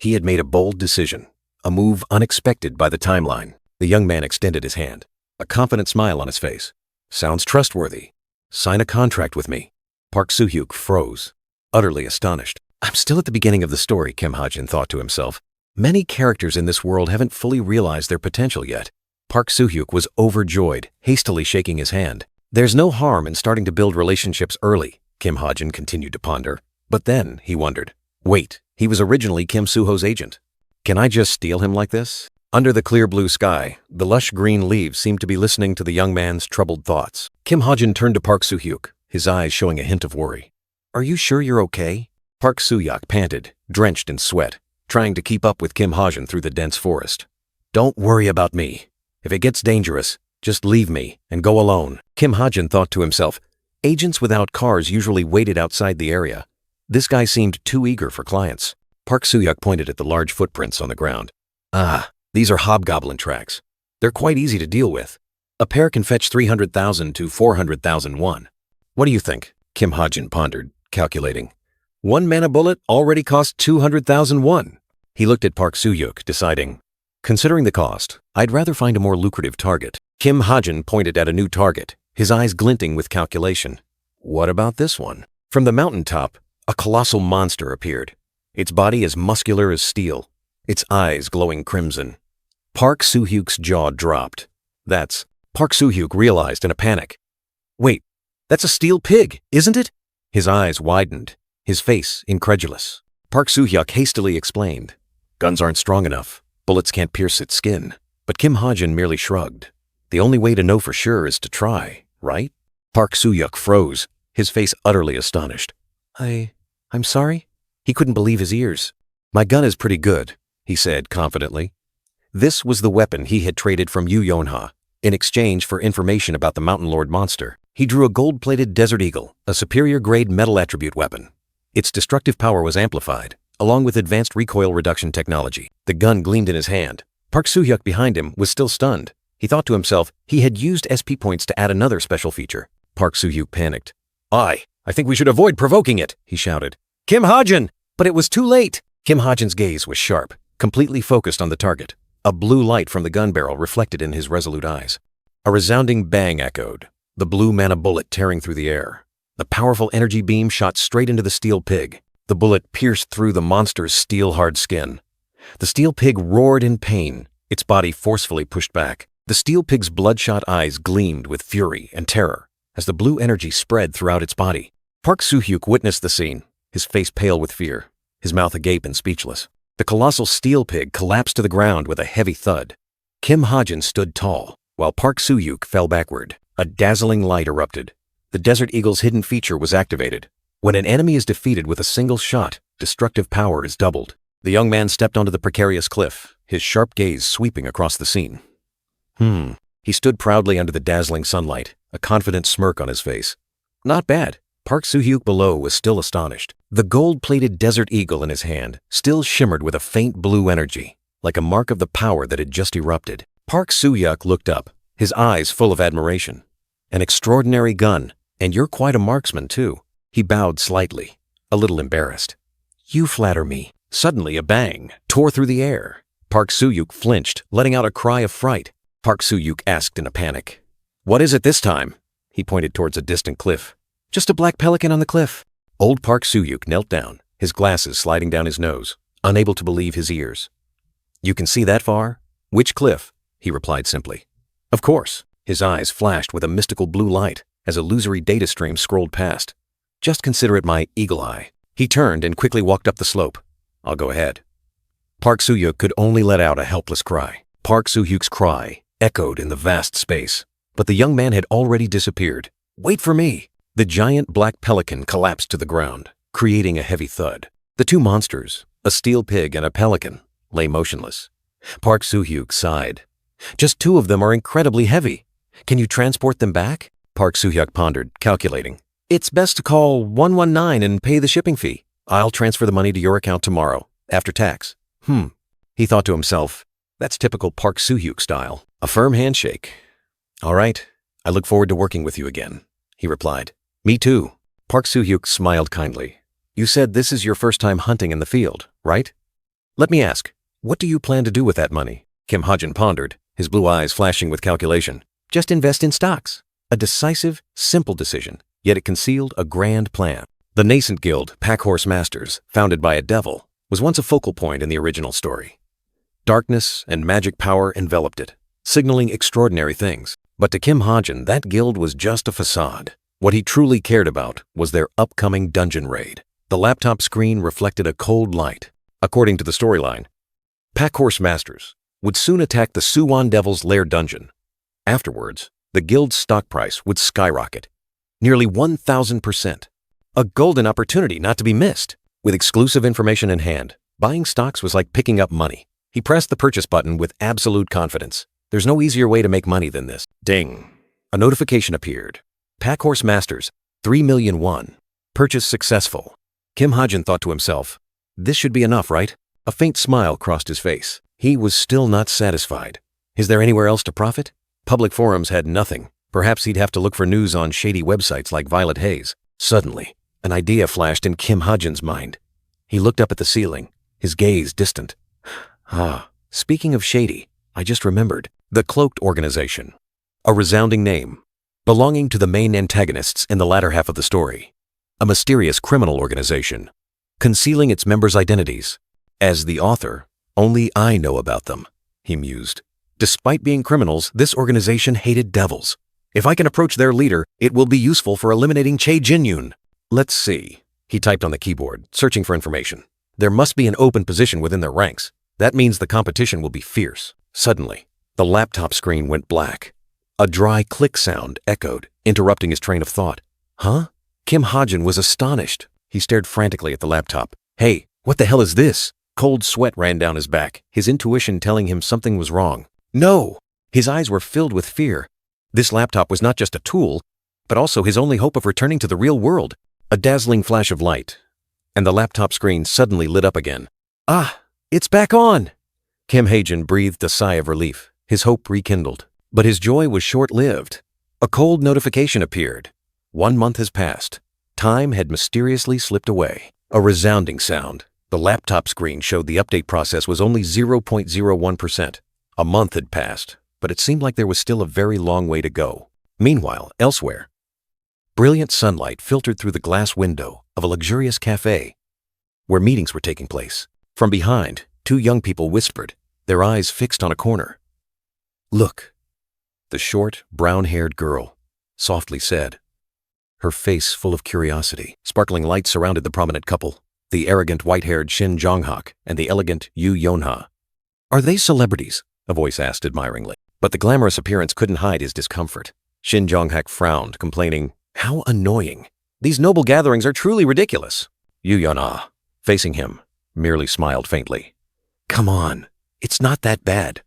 S1: He had made a bold decision, a move unexpected by the timeline. The young man extended his hand, a confident smile on his face. Sounds trustworthy. Sign a contract with me. Park Soo-hyuk froze, utterly astonished. I'm still at the beginning of the story, Kim Ha-jin thought to himself. Many characters in this world haven't fully realized their potential yet. Park Soo-hyuk was overjoyed, hastily shaking his hand. There's no harm in starting to build relationships early, Kim Ha-jin continued to ponder. But then, he wondered, wait, he was originally Kim Soo-ho's agent. Can I just steal him like this? Under the clear blue sky, the lush green leaves seemed to be listening to the young man's troubled thoughts. Kim Ha-jin turned to Park Soo-hyuk, his eyes showing a hint of worry. Are you sure you're okay? Park Soo-hyuk panted, drenched in sweat, trying to keep up with Kim Ha-jin through the dense forest. Don't worry about me. If it gets dangerous, just leave me and go alone. Kim Ha-jin thought to himself, agents without cars usually waited outside the area. This guy seemed too eager for clients. Park Soo-hyuk pointed at the large footprints on the ground. Ah, these are hobgoblin tracks. They're quite easy to deal with. A pair can fetch 300,000 to 400,000 won. What do you think? Kim Ha-jin pondered, calculating. One mana bullet already cost 200,000 won. He looked at Park Soo-hyuk, deciding, considering the cost, I'd rather find a more lucrative target. Kim Ha-jin pointed at a new target, his eyes glinting with calculation. What about this one? From the mountaintop, a colossal monster appeared, its body as muscular as steel, its eyes glowing crimson. Park Soo-hyuk's jaw dropped. Park Soo-hyuk realized in a panic. Wait, that's a steel pig, isn't it? His eyes widened, his face incredulous. Park Soo-hyuk hastily explained. Guns aren't strong enough. Bullets can't pierce its skin. But Kim Ha-jin merely shrugged. The only way to know for sure is to try, right? Park Soo-hyuk froze, his face utterly astonished. I'm sorry? He couldn't believe his ears. My gun is pretty good, he said confidently. This was the weapon he had traded from Yu Yonha in exchange for information about the Mountain Lord monster. He drew a gold-plated Desert Eagle, a superior-grade metal attribute weapon. Its destructive power was amplified, along with advanced recoil reduction technology. The gun gleamed in his hand. Park Soo-hyuk behind him was still stunned. He thought to himself he had used SP points to add another special feature. Park Soo-hyuk panicked. I think we should avoid provoking it, he shouted. Kim Ha-jin! But it was too late. Kim Ha-jin's gaze was sharp, completely focused on the target. A blue light from the gun barrel reflected in his resolute eyes. A resounding bang echoed, the blue mana bullet tearing through the air. The powerful energy beam shot straight into the steel pig. The bullet pierced through the monster's steel-hard skin. The steel pig roared in pain, its body forcefully pushed back. The steel pig's bloodshot eyes gleamed with fury and terror as the blue energy spread throughout its body. Park Soo-hyuk witnessed the scene, his face pale with fear, his mouth agape and speechless. The colossal steel pig collapsed to the ground with a heavy thud. Kim Ha-jin stood tall, while Park Soo-hyuk fell backward. A dazzling light erupted. The Desert Eagle's hidden feature was activated. When an enemy is defeated with a single shot, destructive power is doubled. The young man stepped onto the precarious cliff, his sharp gaze sweeping across the scene. He stood proudly under the dazzling sunlight, a confident smirk on his face. Not bad. Park Soo-hyuk below was still astonished. The gold-plated Desert Eagle in his hand still shimmered with a faint blue energy, like a mark of the power that had just erupted. Park Soo-hyuk looked up, his eyes full of admiration. An extraordinary gun, and you're quite a marksman, too. He bowed slightly, a little embarrassed. You flatter me. Suddenly, a bang tore through the air. Park Soo-hyuk flinched, letting out a cry of fright. Park Soo-hyuk asked in a panic. What is it this time? He pointed towards a distant cliff. Just a black pelican on the cliff. Old Park Soo-hyuk knelt down, his glasses sliding down his nose, unable to believe his ears. You can see that far? Which cliff? He replied simply. Of course. His eyes flashed with a mystical blue light as a illusory data stream scrolled past. Just consider it my eagle eye. He turned and quickly walked up the slope. I'll go ahead. Park Soo-hyuk could only let out a helpless cry. Park Soo-hyuk's cry echoed in the vast space, but the young man had already disappeared. Wait for me! The giant black pelican collapsed to the ground, creating a heavy thud. The two monsters, a steel pig and a pelican, lay motionless. Park Soo-hyuk sighed. Just two of them are incredibly heavy. Can you transport them back? Park Soo-hyuk pondered, calculating. It's best to call 119 and pay the shipping fee. I'll transfer the money to your account tomorrow, after tax. He thought to himself, that's typical Park Soo-hyuk style. A firm handshake. All right, I look forward to working with you again, he replied. Me too. Park Soo-hyuk smiled kindly. You said this is your first time hunting in the field, right? Let me ask, what do you plan to do with that money? Kim Ha-jin pondered, his blue eyes flashing with calculation. Just invest in stocks. A decisive, simple decision, yet it concealed a grand plan. The nascent guild, Packhorse Masters, founded by a devil, was once a focal point in the original story. Darkness and magic power enveloped it, signaling extraordinary things. But to Kim Ha-jin, that guild was just a facade. What he truly cared about was their upcoming dungeon raid. The laptop screen reflected a cold light. According to the storyline, Packhorse Masters would soon attack the Suwon Devil's Lair dungeon. Afterwards, the guild's stock price would skyrocket, nearly 1,000%. A golden opportunity not to be missed. With exclusive information in hand, buying stocks was like picking up money. He pressed the purchase button with absolute confidence. There's no easier way to make money than this. Ding! A notification appeared. Packhorse Masters, 3 million won. Purchase successful. Kim Ha-jin thought to himself, this should be enough, right? A faint smile crossed his face. He was still not satisfied. Is there anywhere else to profit? Public forums had nothing. Perhaps he'd have to look for news on shady websites like Violet Hayes. Suddenly, an idea flashed in Kim Ha-jin's mind. He looked up at the ceiling, his gaze distant. Speaking of shady, I just remembered. The Cloaked Organization. A resounding name, belonging to the main antagonists in the latter half of the story. A mysterious criminal organization, concealing its members' identities. As the author, only I know about them, he mused. Despite being criminals, this organization hated devils. If I can approach their leader, it will be useful for eliminating Chae Jin-yoon. Let's see. He typed on the keyboard, searching for information. There must be an open position within their ranks. That means the competition will be fierce. Suddenly, the laptop screen went black. A dry click sound echoed, interrupting his train of thought. Huh? Kim Ha-jin was astonished. He stared frantically at the laptop. Hey, what the hell is this? Cold sweat ran down his back, his intuition telling him something was wrong. No! His eyes were filled with fear. This laptop was not just a tool, but also his only hope of returning to the real world. A dazzling flash of light, and the laptop screen suddenly lit up again. It's back on! Kim Ha-jin breathed a sigh of relief, his hope rekindled. But his joy was short-lived. A cold notification appeared. 1 month has passed. Time had mysteriously slipped away. A resounding sound. The laptop screen showed the update process was only 0.01%. A month had passed, but it seemed like there was still a very long way to go. Meanwhile, elsewhere, brilliant sunlight filtered through the glass window of a luxurious cafe where meetings were taking place. From behind, 2 young people whispered, their eyes fixed on a corner. Look, the short, brown-haired girl softly said, her face full of curiosity. Sparkling lights surrounded the prominent couple, the arrogant white-haired Shin Jong-hak and the elegant Yu Yeon-ha. Are they celebrities? A voice asked admiringly. But the glamorous appearance couldn't hide his discomfort. Shin Jong-hak frowned, complaining, how annoying. These noble gatherings are truly ridiculous. Yu Yeon-ha, facing him, merely smiled faintly. Come on, it's not that bad.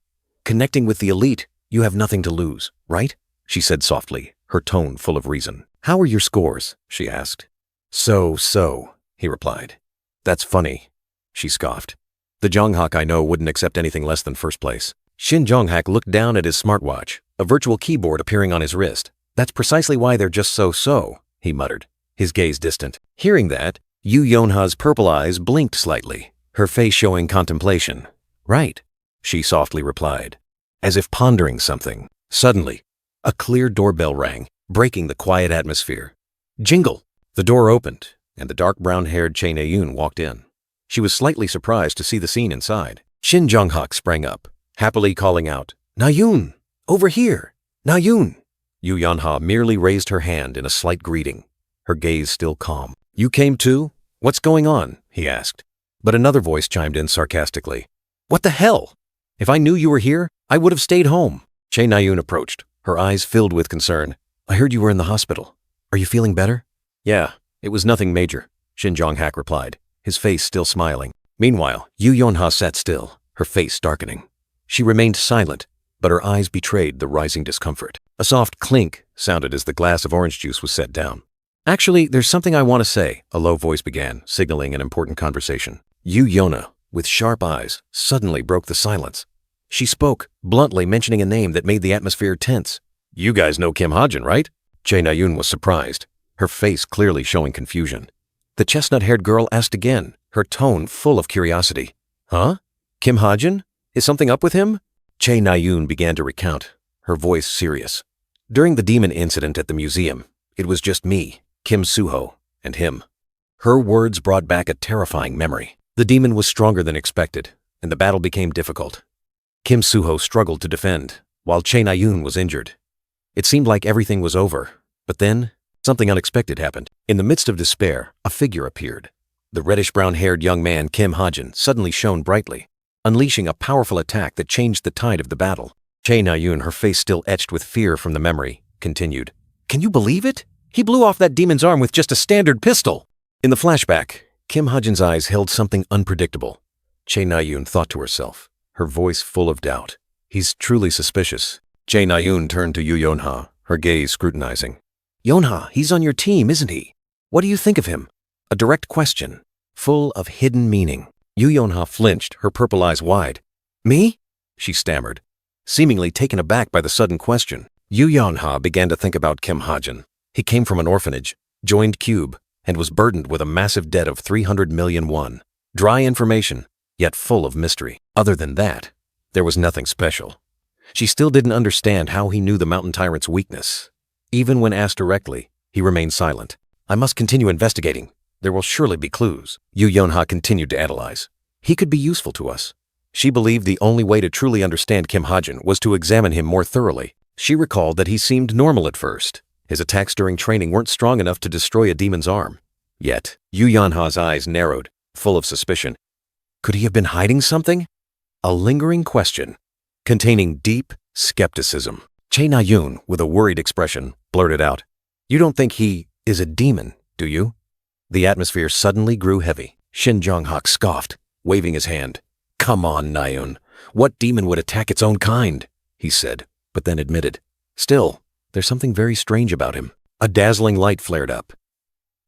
S1: Connecting with the elite, you have nothing to lose, right? She said softly, her tone full of reason. How are your scores? She asked. So, he replied. That's funny, she scoffed. The Jong-hak I know wouldn't accept anything less than first place. Shin Jong-hak looked down at his smartwatch, a virtual keyboard appearing on his wrist. That's precisely why they're just so, he muttered, his gaze distant. Hearing that, Yu Yeon-ha's purple eyes blinked slightly, her face showing contemplation. Right, she softly replied, as if pondering something. Suddenly, a clear doorbell rang, breaking the quiet atmosphere. Jingle! The door opened, and the dark brown-haired Chae Na-yoon walked in. She was slightly surprised to see the scene inside. Shin Jong-hak sprang up, happily calling out, Na-yoon! Over here! Na-yoon! Yu Yeon-ha merely raised her hand in a slight greeting, her gaze still calm. You came too? What's going on? He asked. But another voice chimed in sarcastically. What the hell? If I knew you were here, I would have stayed home. Chae Na-yoon approached, her eyes filled with concern. I heard you were in the hospital. Are you feeling better? Yeah, it was nothing major, Shin Jong-hak replied, his face still smiling. Meanwhile, Yu Yeon-ha sat still, her face darkening. She remained silent, but her eyes betrayed the rising discomfort. A soft clink sounded as the glass of orange juice was set down. Actually, there's something I want to say, a low voice began, signaling an important conversation. Yu Yeon-ha, with sharp eyes, suddenly broke the silence. She spoke, bluntly mentioning a name that made the atmosphere tense. You guys know Kim Ha-jin, right? Chae Na-yoon was surprised, her face clearly showing confusion. The chestnut-haired girl asked again, her tone full of curiosity. Huh? Kim Ha-jin? Is something up with him? Chae Na-yoon began to recount, her voice serious. During the demon incident at the museum, it was just me, Kim Soo-ho, and him. Her words brought back a terrifying memory. The demon was stronger than expected, and the battle became difficult. Kim Soo-ho struggled to defend, while Chae Na-yoon was injured. It seemed like everything was over, but then something unexpected happened. In the midst of despair, a figure appeared. The reddish-brown-haired young man Kim Ha-jin suddenly shone brightly, unleashing a powerful attack that changed the tide of the battle. Chae Na-yoon, her face still etched with fear from the memory, continued. Can you believe it? He blew off that demon's arm with just a standard pistol. In the flashback, Kim Ha-jin's eyes held something unpredictable. Chae Na-yoon thought to herself, her voice full of doubt. He's truly suspicious. Chae Na-yoon turned to Yoo Yeon-ha, her gaze scrutinizing. Yeon-ha, he's on your team, isn't he? What do you think of him? A direct question, full of hidden meaning. Yoo Yeon-ha flinched, her purple eyes wide. Me? She stammered, seemingly taken aback by the sudden question. Yoo Yeon-ha began to think about Kim Ha-jin. He came from an orphanage, joined Cube, and was burdened with a massive debt of 300 million won. Dry information, yet full of mystery. Other than that, there was nothing special. She still didn't understand how he knew the mountain tyrant's weakness. Even when asked directly, he remained silent. I must continue investigating. There will surely be clues. Yoo Yeon-ha continued to analyze. He could be useful to us. She believed the only way to truly understand Kim Ha-jin was to examine him more thoroughly. She recalled that he seemed normal at first. His attacks during training weren't strong enough to destroy a demon's arm. Yet, Yoo Yeon-ha's eyes narrowed, full of suspicion. Could he have been hiding something? A lingering question, containing deep skepticism. Chae Na-yoon, with a worried expression, blurted out, You don't think he is a demon, do you? The atmosphere suddenly grew heavy. Shin Jong-hak scoffed, waving his hand. Come on, Na-yoon. What demon would attack its own kind? He said, but then admitted. Still, there's something very strange about him. A dazzling light flared up,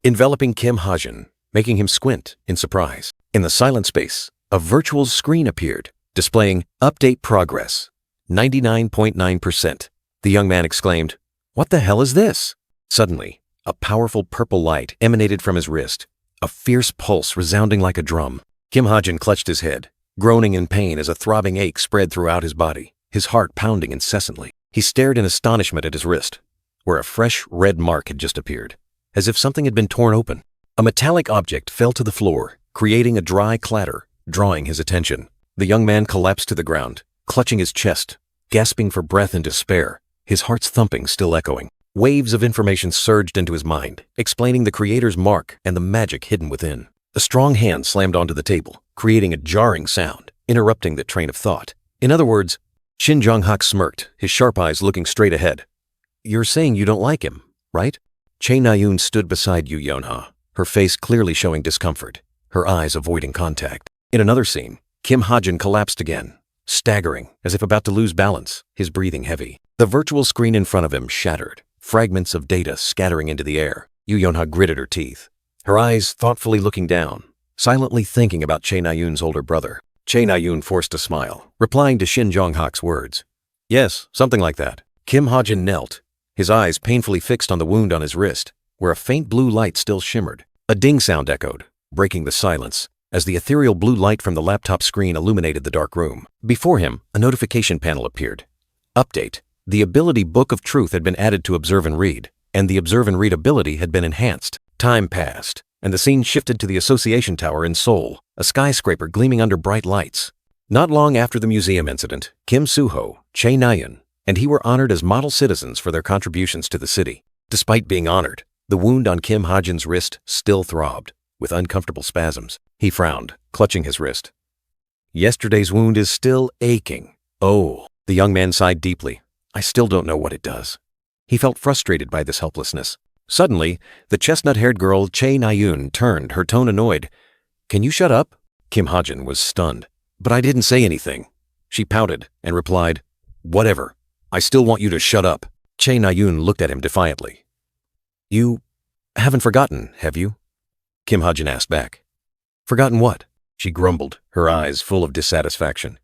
S1: enveloping Kim Ha-jin, making him squint in surprise. In the silent space, a virtual screen appeared, displaying Update Progress, 99.9%. The young man exclaimed, What the hell is this? Suddenly, a powerful purple light emanated from his wrist, a fierce pulse resounding like a drum. Kim Ha-jin clutched his head, groaning in pain as a throbbing ache spread throughout his body, his heart pounding incessantly. He stared in astonishment at his wrist, where a fresh red mark had just appeared, as if something had been torn open. A metallic object fell to the floor, creating a dry clatter, drawing his attention. The young man collapsed to the ground, clutching his chest, gasping for breath in despair, his heart's thumping still echoing. Waves of information surged into his mind, explaining the creator's mark and the magic hidden within. A strong hand slammed onto the table, creating a jarring sound, interrupting the train of thought. In other words, Shin Jong-hak smirked, his sharp eyes looking straight ahead. You're saying you don't like him, right? Chae Na-yoon stood beside Yoo Yeon-ha, her face clearly showing discomfort, her eyes avoiding contact. In another scene, Kim Ha-jin collapsed again, staggering, as if about to lose balance, his breathing heavy. The virtual screen in front of him shattered, fragments of data scattering into the air. Yoo Yeon-ha gritted her teeth, her eyes thoughtfully looking down, silently thinking about Chae Na-yoon's older brother. Chae Na-yoon forced a smile, replying to Shin Jong-hak's words. Yes, something like that. Kim Ha-jin knelt, his eyes painfully fixed on the wound on his wrist, where a faint blue light still shimmered. A ding sound echoed, breaking the silence, as the ethereal blue light from the laptop screen illuminated the dark room. Before him, a notification panel appeared. Update. The ability Book of Truth had been added to Observe and Read, and the Observe and Read ability had been enhanced. Time passed, and the scene shifted to the Association Tower in Seoul, a skyscraper gleaming under bright lights. Not long after the museum incident, Kim Soo-ho, Chae Na-yoon, and he were honored as model citizens for their contributions to the city. Despite being honored, the wound on Kim Ha-jin's wrist still throbbed, with uncomfortable spasms. He frowned, clutching his wrist. Yesterday's wound is still aching. Oh, the young man sighed deeply. I still don't know what it does. He felt frustrated by this helplessness. Suddenly, the chestnut-haired girl Chae Na-yoon turned, her tone annoyed. Can you shut up? Kim Ha-jin was stunned. But I didn't say anything. She pouted and replied, Whatever. I still want you to shut up. Chae Na-yoon looked at him defiantly. You haven't forgotten, have you? Kim Ha-jin asked back. Forgotten what? She grumbled, her eyes full of dissatisfaction.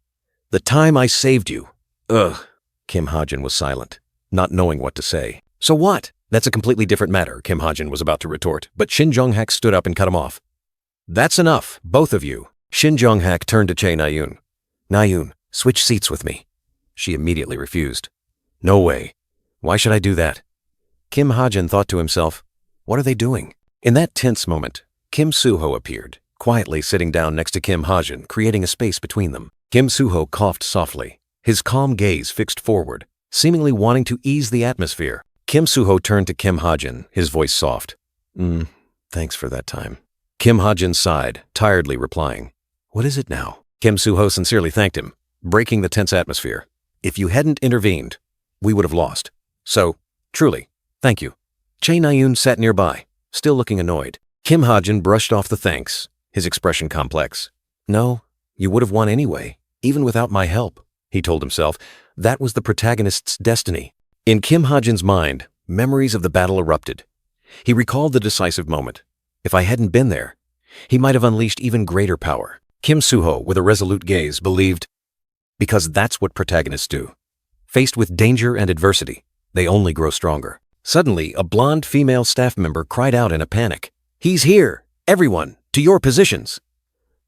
S1: The time I saved you. Ugh. Kim Ha-jin was silent, not knowing what to say. So what? That's a completely different matter, Kim Ha-jin was about to retort, but Shin Jong-hak stood up and cut him off. That's enough, both of you. Shin Jong-hak turned to Chae Na-yoon. "Na-yoon, switch seats with me." She immediately refused. "No way. Why should I do that?" Kim Ha-jin thought to himself, what are they doing? In that tense moment, Kim Soo-ho appeared, quietly sitting down next to Kim Ha-jin, creating a space between them. Kim Soo-ho coughed softly, his calm gaze fixed forward, seemingly wanting to ease the atmosphere. Kim Soo-ho turned to Kim Ha-jin, his voice soft. Thanks for that time." Kim Ha-jin sighed, tiredly replying, "What is it now?" Kim Soo-ho sincerely thanked him, breaking the tense atmosphere. "If you hadn't intervened, we would have lost. So, truly, thank you." Chae Na-yoon sat nearby, still looking annoyed. Kim Ha-jin brushed off the thanks, his expression complex. "No, you would have won anyway, even without my help," he told himself. That was the protagonist's destiny. In Kim Ha-jin's mind, memories of the battle erupted. He recalled the decisive moment. If I hadn't been there, he might have unleashed even greater power. Kim Soo-ho, with a resolute gaze, believed, because that's what protagonists do. Faced with danger and adversity, they only grow stronger. Suddenly, a blonde female staff member cried out in a panic, "He's here! Everyone, to your positions!"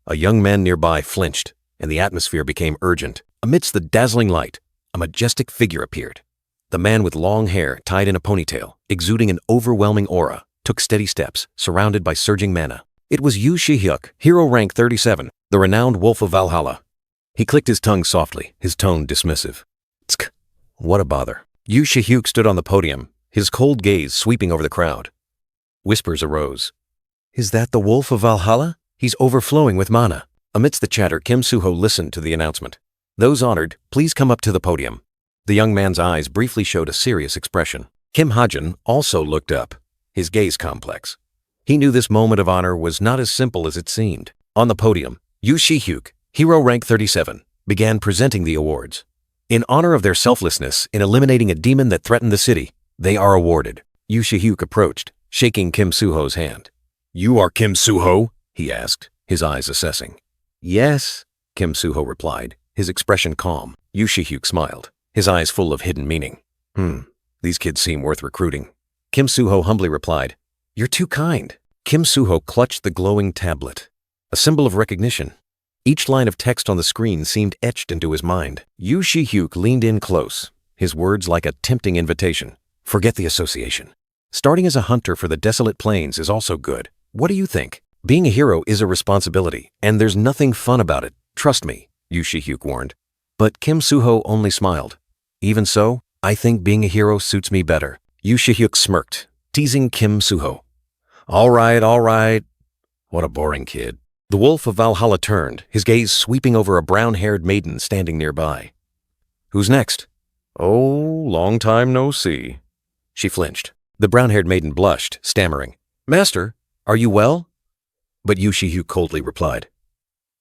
S1: A young man nearby flinched, and the atmosphere became urgent. Amidst the dazzling light, a majestic figure appeared. The man with long hair tied in a ponytail, exuding an overwhelming aura, took steady steps, surrounded by surging mana. It was Yoo Shi-hyuk, hero rank 37, the renowned Wolf of Valhalla. He clicked his tongue softly, his tone dismissive. "Tsk, what a bother." Yoo Shi-hyuk stood on the podium, his cold gaze sweeping over the crowd. Whispers arose. "Is that the Wolf of Valhalla? He's overflowing with mana." Amidst the chatter, Kim Soo-ho listened to the announcement. "Those honored, please come up to the podium." The young man's eyes briefly showed a serious expression. Kim Ha-jin also looked up, his gaze complex. He knew this moment of honor was not as simple as it seemed. On the podium, Yoo Shi-hyuk, hero rank 37, began presenting the awards. In honor of their selflessness in eliminating a demon that threatened the city, they are awarded. Yoo Shi-hyuk approached, shaking Kim Soo-ho's hand. "You are Kim Soo-ho?" he asked, his eyes assessing. "Yes," Kim Soo-ho replied, his expression calm. Yoo Shi-hyuk smiled, his eyes full of hidden meaning. These kids seem worth recruiting." Kim Soo-ho humbly replied, "You're too kind." Kim Soo-ho clutched the glowing tablet, a symbol of recognition. Each line of text on the screen seemed etched into his mind. Yoo Shi-hyuk leaned in close, his words like a tempting invitation. "Forget the association. Starting as a hunter for the desolate plains is also good. What do you think? Being a hero is a responsibility, and there's nothing fun about it. Trust me," Yoo Shi-hyuk warned. But Kim Soo-ho only smiled. "Even so, I think being a hero suits me better." Yoo Shi-hyuk smirked, teasing Kim Soo-ho. All right. What a boring kid." The Wolf of Valhalla turned, his gaze sweeping over a brown-haired maiden standing nearby. "Who's next?" "Oh, long time no see." She flinched. The brown-haired maiden blushed, stammering, "Master, are you well?" But Yoo Shi-hyuk coldly replied,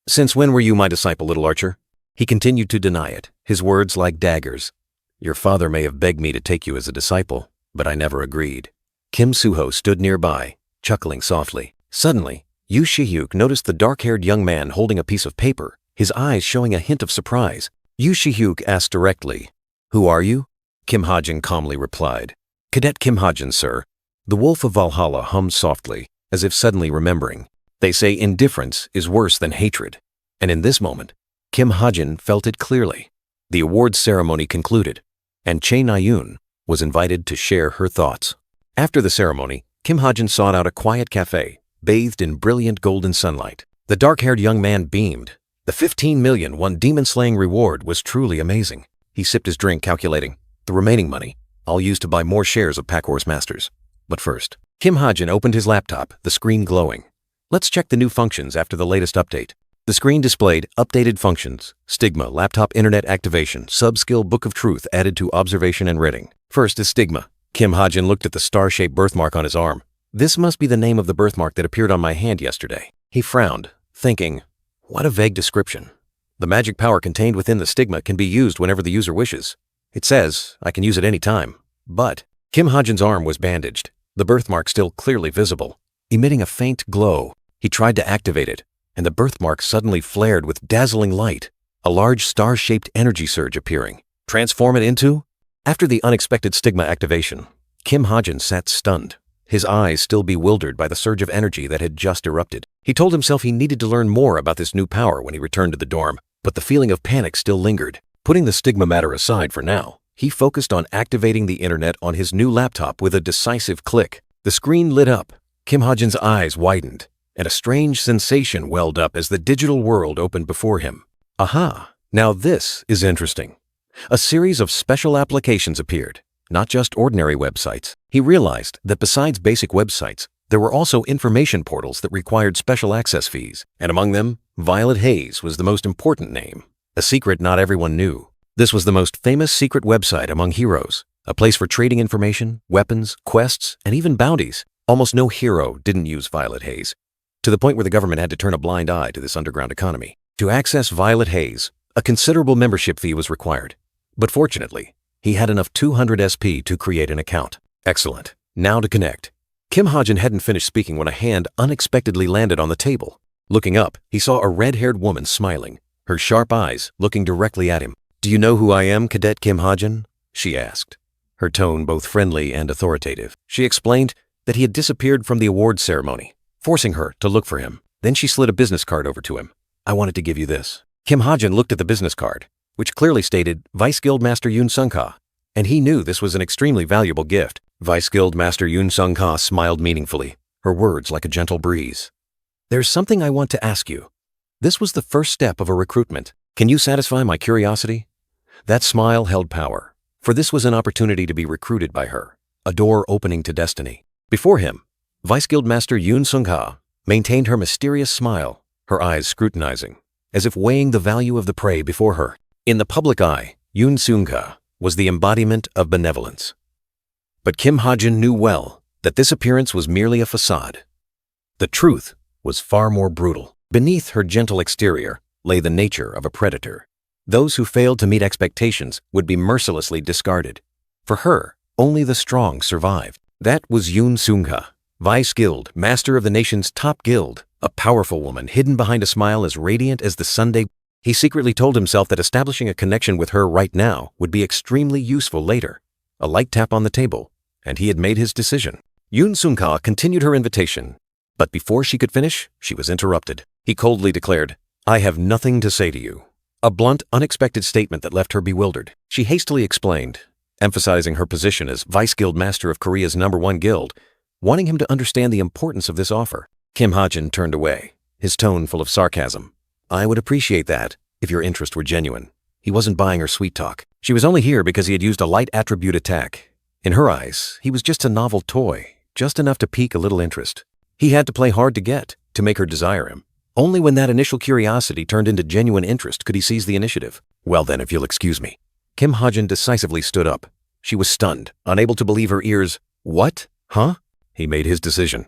S1: "Since when were you my disciple, little archer?" He continued to deny it, his words like daggers. "Your father may have begged me to take you as a disciple, but I never agreed." Kim Soo-ho stood nearby, chuckling softly. Suddenly, Yoo Shi-hyuk noticed the dark-haired young man holding a piece of paper, his eyes showing a hint of surprise. Yoo Shi-hyuk asked directly, "Who are you?" Kim Ha-jin calmly replied, "Cadet Kim Ha-jin, sir." The Wolf of Valhalla hummed softly, as if suddenly remembering. They say indifference is worse than hatred. And in this moment, Kim Ha-jin felt it clearly. The awards ceremony concluded, and Chae Na-yoon was invited to share her thoughts. After the ceremony, Kim Ha-jin sought out a quiet cafe, bathed in brilliant golden sunlight. The dark-haired young man beamed. The 15 million won demon-slaying reward was truly amazing. He sipped his drink, calculating, "The remaining money I'll use to buy more shares of Packhorse Masters." But first, Kim Ha-jin opened his laptop, the screen glowing. "Let's check the new functions after the latest update." The screen displayed updated functions: Stigma, laptop internet activation, sub-skill Book of Truth added to observation and reading. First is Stigma. Kim Ha-jin looked at the star-shaped birthmark on his arm. "This must be the name of the birthmark that appeared on my hand yesterday." He frowned, thinking, what a vague description. The magic power contained within the stigma can be used whenever the user wishes. It says, I can use it any time. But Kim Ha-jin's arm was bandaged, the birthmark still clearly visible. Emitting a faint glow, he tried to activate it, and the birthmark suddenly flared with dazzling light, a large star-shaped energy surge appearing. Transform it into? After the unexpected stigma activation, Kim Ha-jin sat stunned, his eyes still bewildered by the surge of energy that had just erupted. He told himself he needed to learn more about this new power when he returned to the dorm, but the feeling of panic still lingered. Putting the stigma matter aside for now, he focused on activating the internet on his new laptop with a decisive click. The screen lit up, Kim Ha-jin's eyes widened, and a strange sensation welled up as the digital world opened before him. Aha! Now this is interesting. A series of special applications appeared, not just ordinary websites. He realized that besides basic websites, there were also information portals that required special access fees, and among them, Violet Hayes was the most important name, a secret not everyone knew. This was the most famous secret website among heroes, a place for trading information, weapons, quests, and even bounties. Almost no hero didn't use Violet Hayes, to the point where the government had to turn a blind eye to this underground economy. To access Violet Hayes, a considerable membership fee was required, but fortunately, he had enough 200 SP to create an account. Excellent. Now to connect. Kim Ha-jin hadn't finished speaking when a hand unexpectedly landed on the table. Looking up, he saw a red-haired woman smiling, her sharp eyes looking directly at him. "Do you know who I am, Cadet Kim Ha-jin?" she asked, her tone both friendly and authoritative. She explained that he had disappeared from the awards ceremony, forcing her to look for him. Then she slid a business card over to him. "I wanted to give you this." Kim Ha-jin looked at the business card, which clearly stated Vice Guild Master Yoon Sung-ka, and he knew this was an extremely valuable gift. Vice Guild Master Yoon Sung-ka smiled meaningfully, her words like a gentle breeze. "There's something I want to ask you. This was the first step of a recruitment. Can you satisfy my curiosity?" That smile held power, for this was an opportunity to be recruited by her, a door opening to destiny. Before him, Vice Guild Master Yoon Sung-ka maintained her mysterious smile, her eyes scrutinizing, as if weighing the value of the prey before her. In the public eye, Yoon Sung-ka was the embodiment of benevolence. But Kim Ha-jin knew well that this appearance was merely a facade. The truth was far more brutal. Beneath her gentle exterior lay the nature of a predator. Those who failed to meet expectations would be mercilessly discarded. For her, only the strong survived. That was Yoon Sung-ka, Vice Guild, master of the nation's top guild, a powerful woman hidden behind a smile as radiant as the Sunday. He secretly told himself that establishing a connection with her right now would be extremely useful later. A light tap on the table, and he had made his decision. Yoon Sung-ka continued her invitation, but before she could finish, she was interrupted. He coldly declared, "I have nothing to say to you." A blunt, unexpected statement that left her bewildered. She hastily explained, emphasizing her position as Vice Guild Master of Korea's #1 guild, wanting him to understand the importance of this offer. Kim Ha-jin turned away, his tone full of sarcasm. "I would appreciate that if your interest were genuine." He wasn't buying her sweet talk. She was only here because he had used a light attribute attack. In her eyes, he was just a novel toy, just enough to pique a little interest. He had to play hard to get, to make her desire him. Only when that initial curiosity turned into genuine interest could he seize the initiative. "Well then, if you'll excuse me." Kim Ha-jin decisively stood up. She was stunned, unable to believe her ears. "What? Huh?" He made his decision.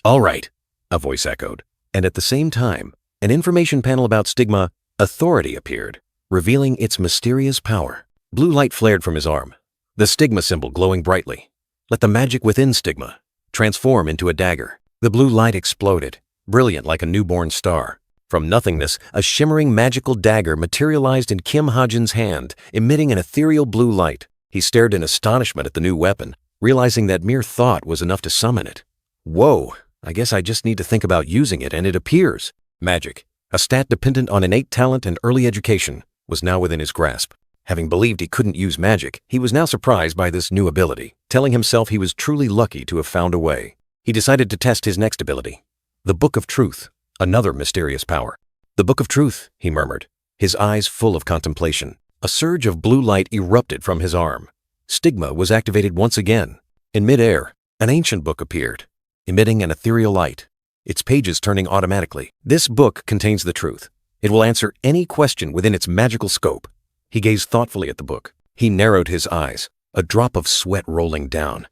S1: "All right," a voice echoed. And at the same time, an information panel about Stigma Authority appeared, revealing its mysterious power. Blue light flared from his arm, the Stigma symbol glowing brightly. Let the magic within Stigma transform into a dagger. The blue light exploded, brilliant like a newborn star. From nothingness, a shimmering magical dagger materialized in Kim Ha-jin's hand, emitting an ethereal blue light. He stared in astonishment at the new weapon, realizing that mere thought was enough to summon it. "Whoa, I guess I just need to think about using it and it appears." Magic, a stat dependent on innate talent and early education, was now within his grasp. Having believed he couldn't use magic, he was now surprised by this new ability, telling himself he was truly lucky to have found a way. He decided to test his next ability, the Book of Truth, another mysterious power. "The Book of Truth," he murmured, his eyes full of contemplation. A surge of blue light erupted from his arm. Stigma was activated once again. In midair, an ancient book appeared, emitting an ethereal light, its pages turning automatically. "This book contains the truth. It will answer any question within its magical scope." He gazed thoughtfully at the book. He narrowed his eyes, a drop of sweat rolling down.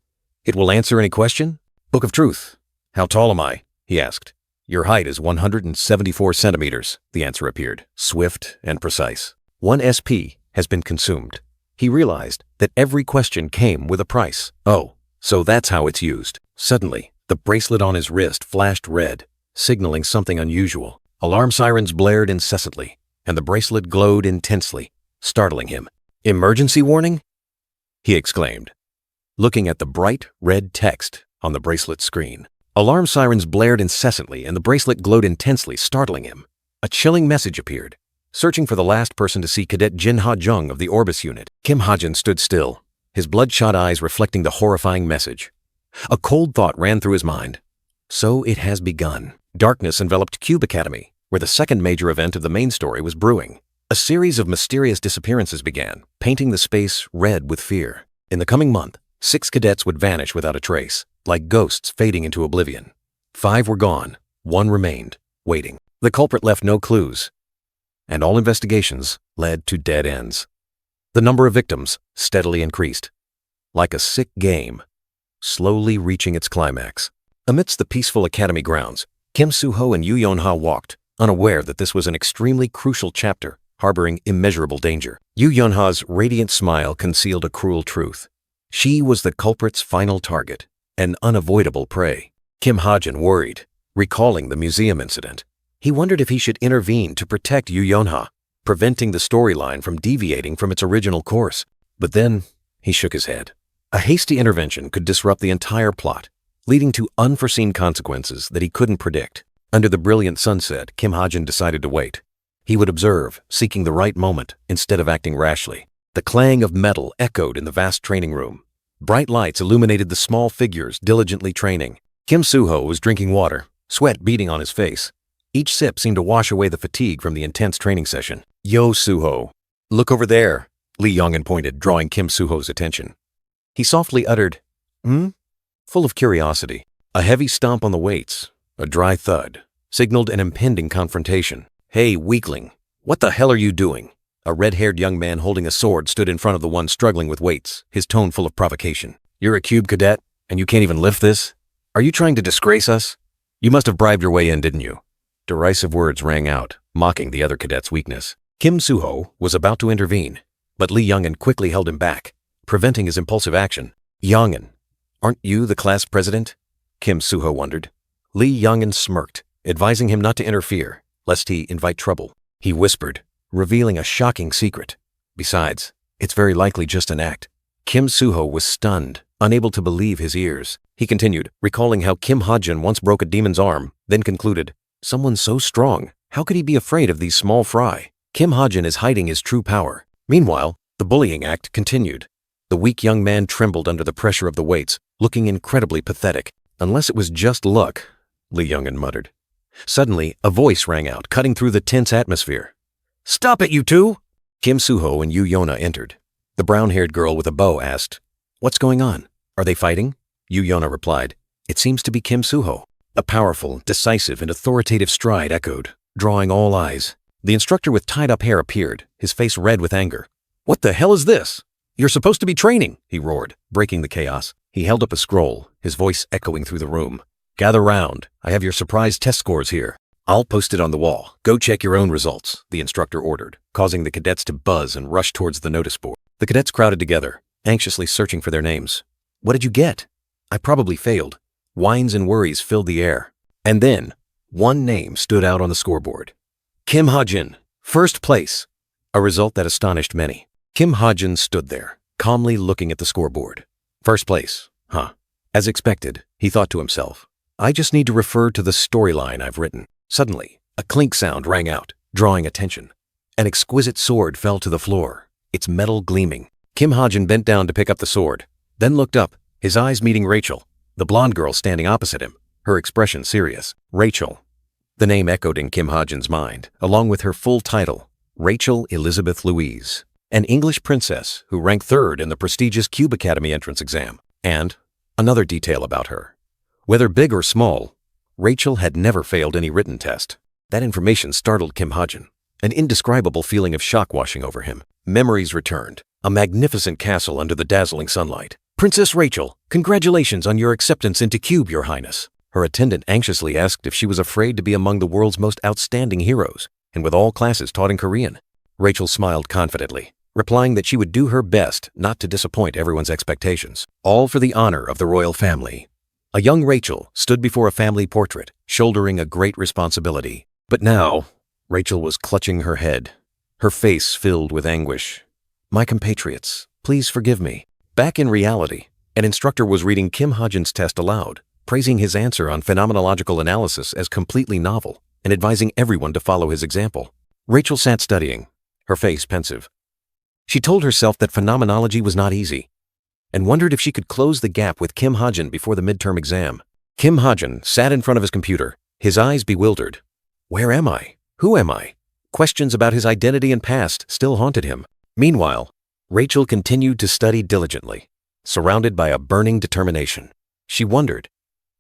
S1: "It will answer any question? Book of Truth. How tall am I?" he asked. "Your height is 174 centimeters, the answer appeared, swift and precise. "1 SP has been consumed." He realized that every question came with a price. Oh, so that's how it's used. Suddenly, the bracelet on his wrist flashed red, signaling something unusual. Alarm sirens blared incessantly, and the bracelet glowed intensely, startling him. "Emergency warning?" he exclaimed, looking at the bright red text on the bracelet screen. Alarm sirens blared incessantly and the bracelet glowed intensely, startling him. A chilling message appeared, searching for the last person to see Cadet Jin Ha-jung of the Orbis unit. Kim Ha-jun stood still, his bloodshot eyes reflecting the horrifying message. A cold thought ran through his mind. So it has begun. Darkness enveloped Cube Academy, where the second major event of the main story was brewing. A series of mysterious disappearances began, painting the space red with fear. In the coming month, 6 cadets would vanish without a trace, like ghosts fading into oblivion. 5 were gone, 1 remained, waiting. The culprit left no clues, and all investigations led to dead ends. The number of victims steadily increased, like a sick game, slowly reaching its climax. Amidst the peaceful academy grounds, Kim Soo-ho and Yoo Yeon-ha walked, unaware that this was an extremely crucial chapter, harboring immeasurable danger. Yoo Yeon-ha's radiant smile concealed a cruel truth. She was the culprit's final target, an unavoidable prey. Kim Ha-jun worried, recalling the museum incident. He wondered if he should intervene to protect Yoo Yeon-ha, preventing the storyline from deviating from its original course. But then, he shook his head. A hasty intervention could disrupt the entire plot, leading to unforeseen consequences that he couldn't predict. Under the brilliant sunset, Kim Ha-jun decided to wait. He would observe, seeking the right moment instead of acting rashly. The clang of metal echoed in the vast training room. Bright lights illuminated the small figures diligently training. Kim Soo-ho was drinking water, sweat beading on his face. Each sip seemed to wash away the fatigue from the intense training session. "Yo, Soo-ho, look over there," Lee Young-in pointed, drawing Kim Soo-ho's attention. He softly uttered, full of curiosity. A heavy stomp on the weights, a dry thud, signaled an impending confrontation. "Hey, weakling, what the hell are you doing?" A red-haired young man holding a sword stood in front of the one struggling with weights, his tone full of provocation. "You're a cube cadet, and you can't even lift this? Are you trying to disgrace us? You must have bribed your way in, didn't you?" Derisive words rang out, mocking the other cadet's weakness. Kim Soo-ho was about to intervene, but Lee Young-in quickly held him back, preventing his impulsive action. "Young-in, aren't you the class president?" Kim Soo-ho wondered. Lee Young-in smirked, advising him not to interfere, lest he invite trouble. He whispered, revealing a shocking secret. "Besides, it's very likely just an act." Kim Soo-ho was stunned, unable to believe his ears. He continued, recalling how Kim Ha-jun once broke a demon's arm, then concluded, "Someone so strong, how could he be afraid of these small fry? Kim Ha-jun is hiding his true power." Meanwhile, the bullying act continued. The weak young man trembled under the pressure of the weights, looking incredibly pathetic. "Unless it was just luck," Lee Young-in muttered. Suddenly, a voice rang out, cutting through the tense atmosphere. "Stop it, you two!" Kim Soo-ho and Yoo Yeon-ha entered. The brown-haired girl with a bow asked, "What's going on? Are they fighting?" Yoo Yeon-ha replied, "It seems to be Kim Soo-ho." A powerful, decisive, and authoritative stride echoed, drawing all eyes. The instructor with tied-up hair appeared, his face red with anger. "What the hell is this? You're supposed to be training," he roared, breaking the chaos. He held up a scroll, his voice echoing through the room. "Gather round. I have your surprise test scores here. I'll post it on the wall. Go check your own results," the instructor ordered, causing the cadets to buzz and rush towards the notice board. The cadets crowded together, anxiously searching for their names. "What did you get?" "I probably failed." Whines and worries filled the air. And then, one name stood out on the scoreboard. Kim Ha-jun, first place. A result that astonished many. Kim Ha-jun stood there, calmly looking at the scoreboard. First place, huh? As expected, he thought to himself. I just need to refer to the storyline I've written. Suddenly, a clink sound rang out, drawing attention. An exquisite sword fell to the floor, its metal gleaming. Kim Ha-jun bent down to pick up the sword, then looked up, his eyes meeting Rachel, the blonde girl standing opposite him, her expression serious. Rachel. The name echoed in Kim Ha-jun's mind, along with her full title, Rachel Elizabeth Louise, an English princess who ranked third in the prestigious Cube Academy entrance exam. And another detail about her. Whether big or small, Rachel had never failed any written test. That information startled Kim Ha-jun. An indescribable feeling of shock washing over him. Memories returned, a magnificent castle under the dazzling sunlight. Princess Rachel, congratulations on your acceptance into Cube, Your Highness. Her attendant anxiously asked if she was afraid to be among the world's most outstanding heroes, and with all classes taught in Korean. Rachel smiled confidently, replying that she would do her best not to disappoint everyone's expectations, all for the honor of the royal family. A young Rachel stood before a family portrait, shouldering a great responsibility. But now, Rachel was clutching her head, her face filled with anguish. My compatriots, please forgive me. Back in reality, an instructor was reading Kim Ha-jun's test aloud, praising his answer on phenomenological analysis as completely novel and advising everyone to follow his example. Rachel sat studying, her face pensive. She told herself that phenomenology was not easy and wondered if she could close the gap with Kim Ha-jin before the midterm exam. Kim Ha-jin sat in front of his computer, his eyes bewildered. Where am I? Who am I? Questions about his identity and past still haunted him. Meanwhile, Rachel continued to study diligently, surrounded by a burning determination. She wondered,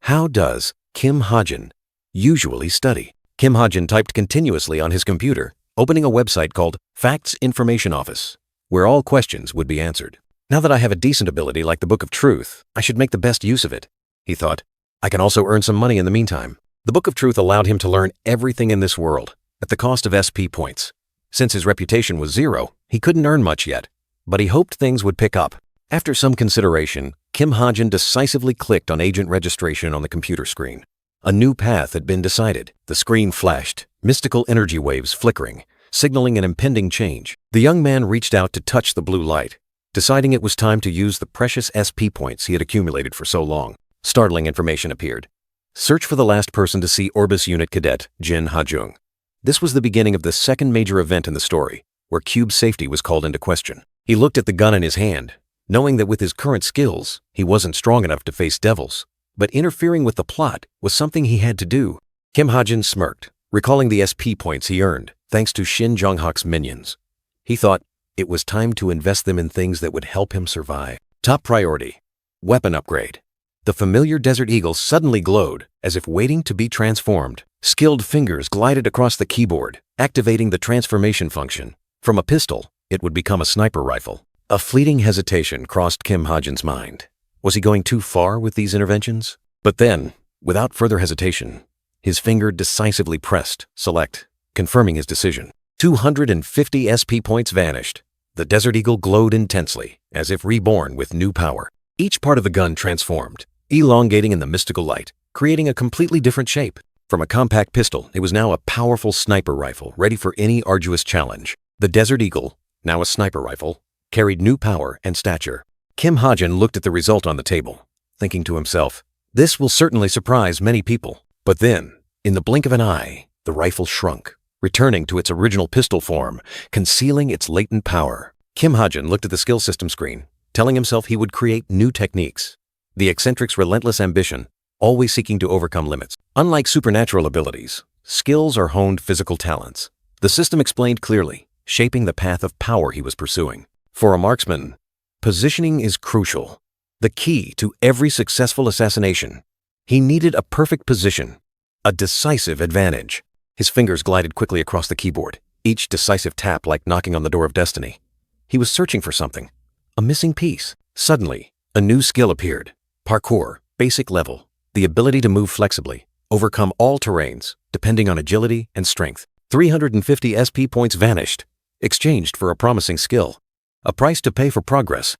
S1: how does Kim Ha-jin usually study? Kim Ha-jin typed continuously on his computer, opening a website called Facts Information Office, where all questions would be answered. Now that I have a decent ability like the Book of Truth, I should make the best use of it, he thought. I can also earn some money in the meantime. The Book of Truth allowed him to learn everything in this world at the cost of SP points. Since his reputation was 0, he couldn't earn much yet, but he hoped things would pick up. After some consideration, Kim Ha-jin decisively clicked on agent registration on the computer screen. A new path had been decided. The screen flashed, mystical energy waves flickering, signaling an impending change. The young man reached out to touch the blue light, deciding it was time to use the precious SP points he had accumulated for so long. Startling information appeared. Search for the last person to see Orbis Unit Cadet Jin Ha-jung. This was the beginning of the second major event in the story, where Cube's safety was called into question. He looked at the gun in his hand, knowing that with his current skills, he wasn't strong enough to face devils. But interfering with the plot was something he had to do. Kim Ha-jin smirked, recalling the SP points he earned thanks to Shin Jong-hak's minions. He thought it was time to invest them in things that would help him survive. Top priority: weapon upgrade. The familiar Desert Eagle suddenly glowed, as if waiting to be transformed. Skilled fingers glided across the keyboard, activating the transformation function. From a pistol, it would become a sniper rifle. A fleeting hesitation crossed Kim Ha-jin's mind. Was he going too far with these interventions? But then, without further hesitation, his finger decisively pressed Select, confirming his decision. 250 SP points vanished. The Desert Eagle glowed intensely, as if reborn with new power. Each part of the gun transformed, elongating in the mystical light, creating a completely different shape. From a compact pistol, it was now a powerful sniper rifle ready for any arduous challenge. The Desert Eagle, now a sniper rifle, carried new power and stature. Kim Ha-jin looked at the result on the table, thinking to himself, this will certainly surprise many people. But then, in the blink of an eye, the rifle shrunk, returning to its original pistol form, concealing its latent power. Kim Ha-jin looked at the skill system screen, telling himself he would create new techniques. The eccentric's relentless ambition, always seeking to overcome limits. Unlike supernatural abilities, skills are honed physical talents. The system explained clearly, shaping the path of power he was pursuing. For a marksman, positioning is crucial, the key to every successful assassination. He needed a perfect position, a decisive advantage. His fingers glided quickly across the keyboard, each decisive tap like knocking on the door of destiny. He was searching for something, a missing piece. Suddenly, a new skill appeared. Parkour, basic level, the ability to move flexibly, overcome all terrains, depending on agility and strength. 350 SP points vanished, exchanged for a promising skill. A price to pay for progress.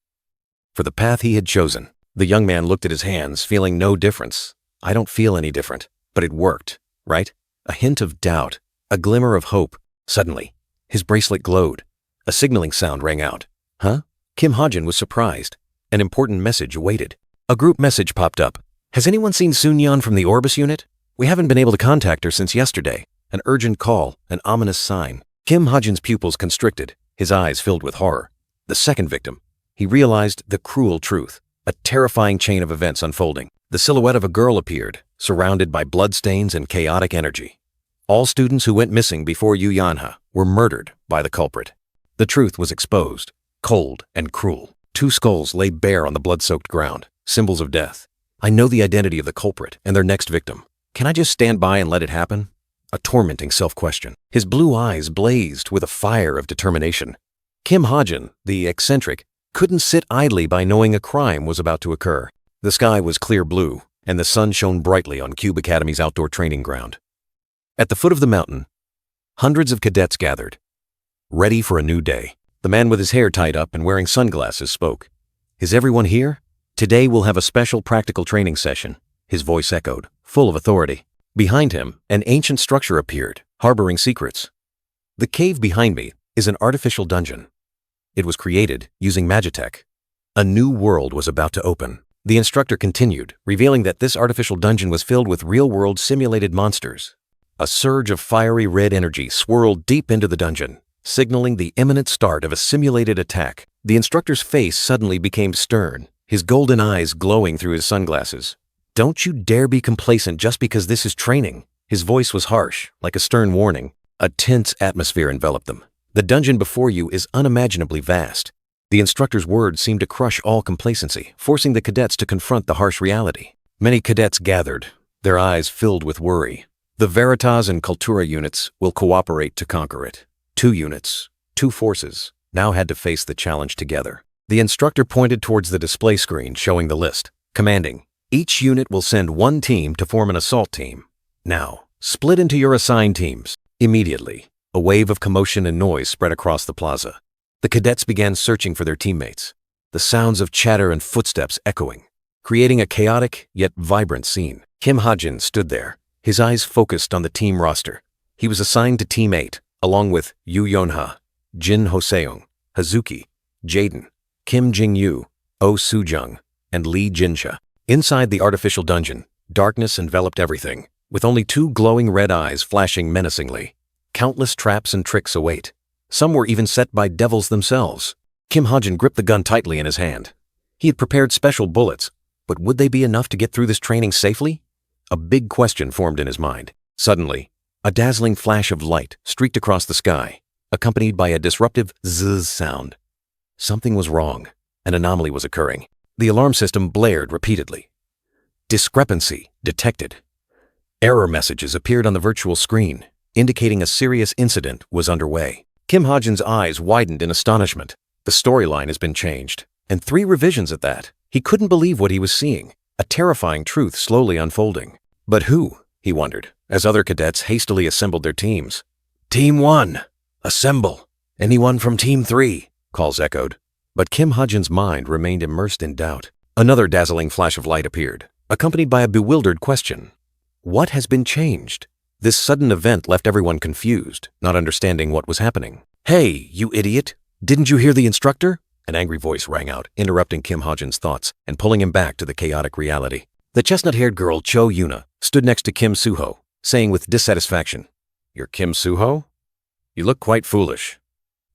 S1: For the path he had chosen. The young man looked at his hands, feeling no difference. I don't feel any different, but it worked, right? A hint of doubt, a glimmer of hope. Suddenly, his bracelet glowed. A signaling sound rang out. Huh? Kim Ha-jin was surprised. An important message awaited. A group message popped up. Has anyone seen Sun-yeon from the Orbis unit? We haven't been able to contact her since yesterday. An urgent call, an ominous sign. Kim Ha-jin's pupils constricted, his eyes filled with horror. The second victim. He realized the cruel truth, a terrifying chain of events unfolding. The silhouette of a girl appeared, surrounded by bloodstains and chaotic energy. All students who went missing before Yu Yanha were murdered by the culprit. The truth was exposed, cold and cruel. 2 skulls lay bare on the blood-soaked ground, symbols of death. I know the identity of the culprit and their next victim. Can I just stand by and let it happen? A tormenting self-question. His blue eyes blazed with a fire of determination. Kim Ha-jin, the eccentric, couldn't sit idly by knowing a crime was about to occur. The sky was clear blue, and the sun shone brightly on Cube Academy's outdoor training ground. At the foot of the mountain, hundreds of cadets gathered, ready for a new day. The man with his hair tied up and wearing sunglasses spoke. Is everyone here? Today we'll have a special practical training session. His voice echoed, full of authority. Behind him, an ancient structure appeared, harboring secrets. The cave behind me is an artificial dungeon. It was created using magitech. A new world was about to open. The instructor continued, revealing that this artificial dungeon was filled with real-world simulated monsters. A surge of fiery red energy swirled deep into the dungeon, signaling the imminent start of a simulated attack. The instructor's face suddenly became stern, his golden eyes glowing through his sunglasses. "Don't you dare be complacent just because this is training." His voice was harsh, like a stern warning. A tense atmosphere enveloped them. "The dungeon before you is unimaginably vast." The instructor's words seemed to crush all complacency, forcing the cadets to confront the harsh reality. Many cadets gathered, their eyes filled with worry. The Veritas and Cultura units will cooperate to conquer it. 2 units, 2 forces, now had to face the challenge together. The instructor pointed towards the display screen showing the list, commanding, "Each unit will send 1 team to form an assault team. Now, split into your assigned teams." Immediately, a wave of commotion and noise spread across the plaza. The cadets began searching for their teammates, the sounds of chatter and footsteps echoing, creating a chaotic yet vibrant scene. Kim Ha-jin stood there, his eyes focused on the team roster. He was assigned to Team 8, along with Yu Yeon-ha, Jin Ho-seong, Hazuki, Jaden, Kim Jing-yu, Oh Soo-jung, and Lee Jin-cha. Inside the artificial dungeon, darkness enveloped everything, with only 2 glowing red eyes flashing menacingly. Countless traps and tricks await. Some were even set by devils themselves. Kim Ha-jin gripped the gun tightly in his hand. He had prepared special bullets, but would they be enough to get through this training safely? A big question formed in his mind. Suddenly, a dazzling flash of light streaked across the sky, accompanied by a disruptive zzz sound. Something was wrong. An anomaly was occurring. The alarm system blared repeatedly. Discrepancy detected. Error messages appeared on the virtual screen, indicating a serious incident was underway. Kim Ha-jin's eyes widened in astonishment. The storyline has been changed, and 3 revisions at that. He couldn't believe what he was seeing, a terrifying truth slowly unfolding. But who? He wondered, as other cadets hastily assembled their teams. "Team 1, assemble. Anyone from Team 3, calls echoed. But Kim Ha-jin's mind remained immersed in doubt. Another dazzling flash of light appeared, accompanied by a bewildered question. What has been changed? This sudden event left everyone confused, not understanding what was happening. "Hey, you idiot! Didn't you hear the instructor?" An angry voice rang out, interrupting Kim Ha-jin's thoughts and pulling him back to the chaotic reality. The chestnut-haired girl Cho Yuna stood next to Kim Soo-ho, saying with dissatisfaction, "You're Kim Soo-ho? You look quite foolish."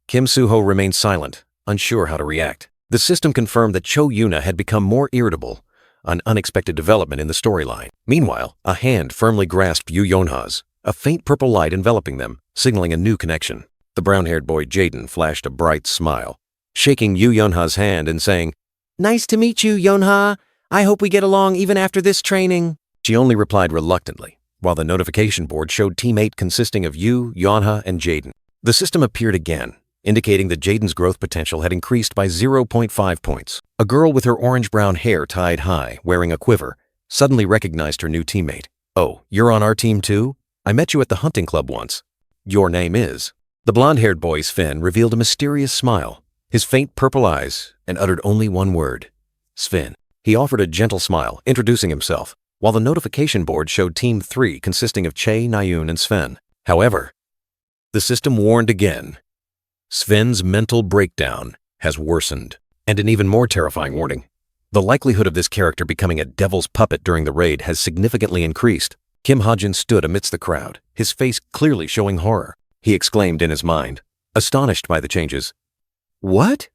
S1: Kim Soo-ho remained silent, unsure how to react. The system confirmed that Cho Yuna had become more irritable, an unexpected development in the storyline. Meanwhile, a hand firmly grasped Yu Yeon-ha's, a faint purple light enveloping them, signaling a new connection. The brown-haired boy Jaden flashed a bright smile, shaking Yu Yeon-ha's hand and saying, "Nice to meet you, Yeon-ha. I hope we get along even after this training." She only replied reluctantly, while the notification board showed Team 8 consisting of Yu, Yeon-ha, and Jaden. The system appeared again, indicating that Jaden's growth potential had increased by 0.5 points. A girl with her orange-brown hair tied high, wearing a quiver, suddenly recognized her new teammate. "Oh, you're on our team too? I met you at the hunting club once. Your name is..." The blonde-haired boy, Sven, revealed a mysterious smile, his faint purple eyes, and uttered only one word. "Sven." He offered a gentle smile, introducing himself, while the notification board showed Team 3 consisting of Che, Nayun, and Sven. However, the system warned again. Sven's mental breakdown has worsened. And an even more terrifying warning. The likelihood of this character becoming a devil's puppet during the raid has significantly increased. Kim Ha-jin stood amidst the crowd, his face clearly showing horror. He exclaimed in his mind, astonished by the changes. "What?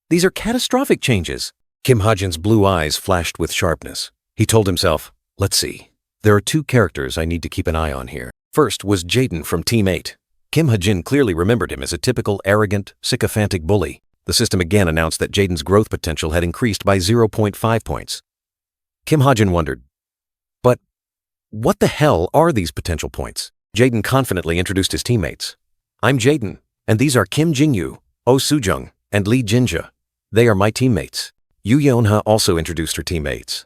S1: These are catastrophic changes." Kim Ha-jin's blue eyes flashed with sharpness. He told himself, "Let's see. There are 2 characters I need to keep an eye on here." First was Jaden from Team 8. Kim Ha-jin clearly remembered him as a typical arrogant, sycophantic bully. The system again announced that Jaden's growth potential had increased by 0.5 points. Kim Ha-jin wondered, but what the hell are these potential points? Jaden confidently introduced his teammates. "I'm Jaden, and these are Kim Jing-yu, Oh Soo-jung, and Lee Jin-cha. They are my teammates." Yu Yeon-ha also introduced her teammates.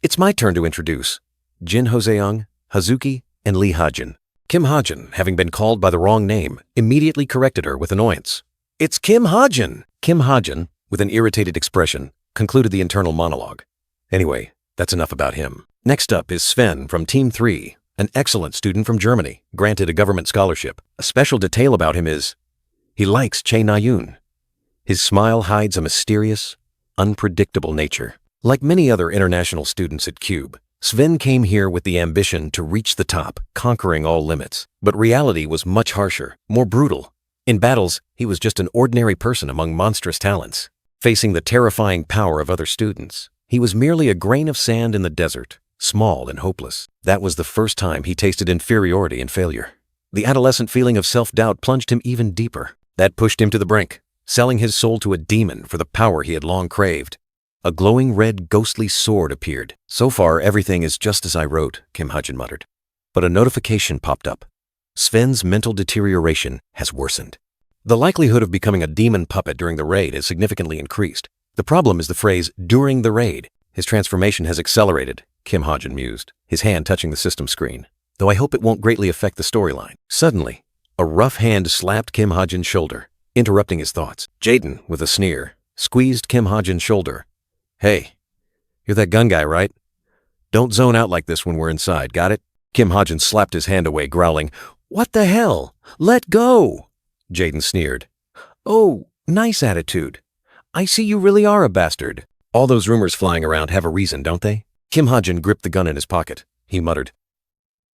S1: "It's my turn to introduce Jin Ho-seong, Hazuki, and Lee Ha-jin." Kim Ha-jin, having been called by the wrong name, immediately corrected her with annoyance. "It's Kim Ha-jin." Kim Ha-jin, with an irritated expression, concluded the internal monologue. Anyway, that's enough about him. Next up is Sven from Team 3, an excellent student from Germany, granted a government scholarship. A special detail about him is he likes Che Na-yoon. His smile hides a mysterious, unpredictable nature. Like many other international students at CUBE, Sven came here with the ambition to reach the top, conquering all limits. But reality was much harsher, more brutal. In battles, he was just an ordinary person among monstrous talents. Facing the terrifying power of other students, he was merely a grain of sand in the desert, small and hopeless. That was the first time he tasted inferiority and failure. The adolescent feeling of self-doubt plunged him even deeper. That pushed him to the brink, selling his soul to a demon for the power he had long craved. A glowing red, ghostly sword appeared. "So far, everything is just as I wrote," Kim Ha-jin muttered. But a notification popped up. Sven's mental deterioration has worsened. The likelihood of becoming a demon puppet during the raid has significantly increased. The problem is the phrase, "during the raid." His transformation has accelerated, Kim Ha-jin mused, his hand touching the system screen. "Though I hope it won't greatly affect the storyline." Suddenly, a rough hand slapped Kim Ha-jin's shoulder, interrupting his thoughts. Jaden, with a sneer, squeezed Kim Ha-jin's shoulder. "Hey, you're that gun guy, right? Don't zone out like this when we're inside, got it?" Kim Ha-jin slapped his hand away, growling, "What the hell? Let go!" Jaden sneered. "Oh, nice attitude. I see you really are a bastard. All those rumors flying around have a reason, don't they?" Kim Ha-jin gripped the gun in his pocket. He muttered,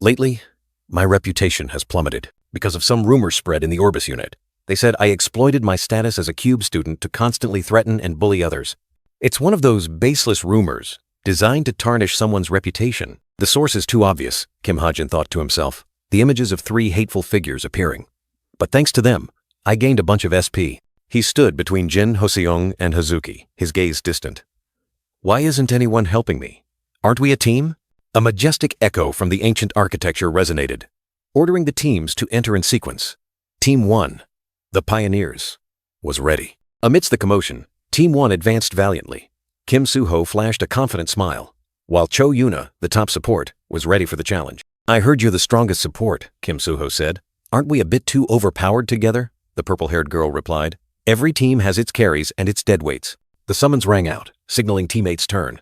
S1: "Lately, my reputation has plummeted because of some rumors spread in the Orbis unit. They said I exploited my status as a CUBE student to constantly threaten and bully others. It's one of those baseless rumors designed to tarnish someone's reputation. The source is too obvious," Kim Ha-jin thought to himself, the images of 3 hateful figures appearing. "But thanks to them, I gained a bunch of SP." He stood between Jin Hoseong and Hazuki, his gaze distant. "Why isn't anyone helping me? Aren't we a team?" A majestic echo from the ancient architecture resonated, ordering the teams to enter in sequence. Team 1, the Pioneers, was ready. Amidst the commotion, Team 1 advanced valiantly. Kim Soo-ho flashed a confident smile, while Cho Yuna, the top support, was ready for the challenge. "I heard you're the strongest support," Kim Soo-ho said. "Aren't we a bit too overpowered together?" the purple-haired girl replied. "Every team has its carries and its deadweights." The summons rang out, signaling teammates' turn.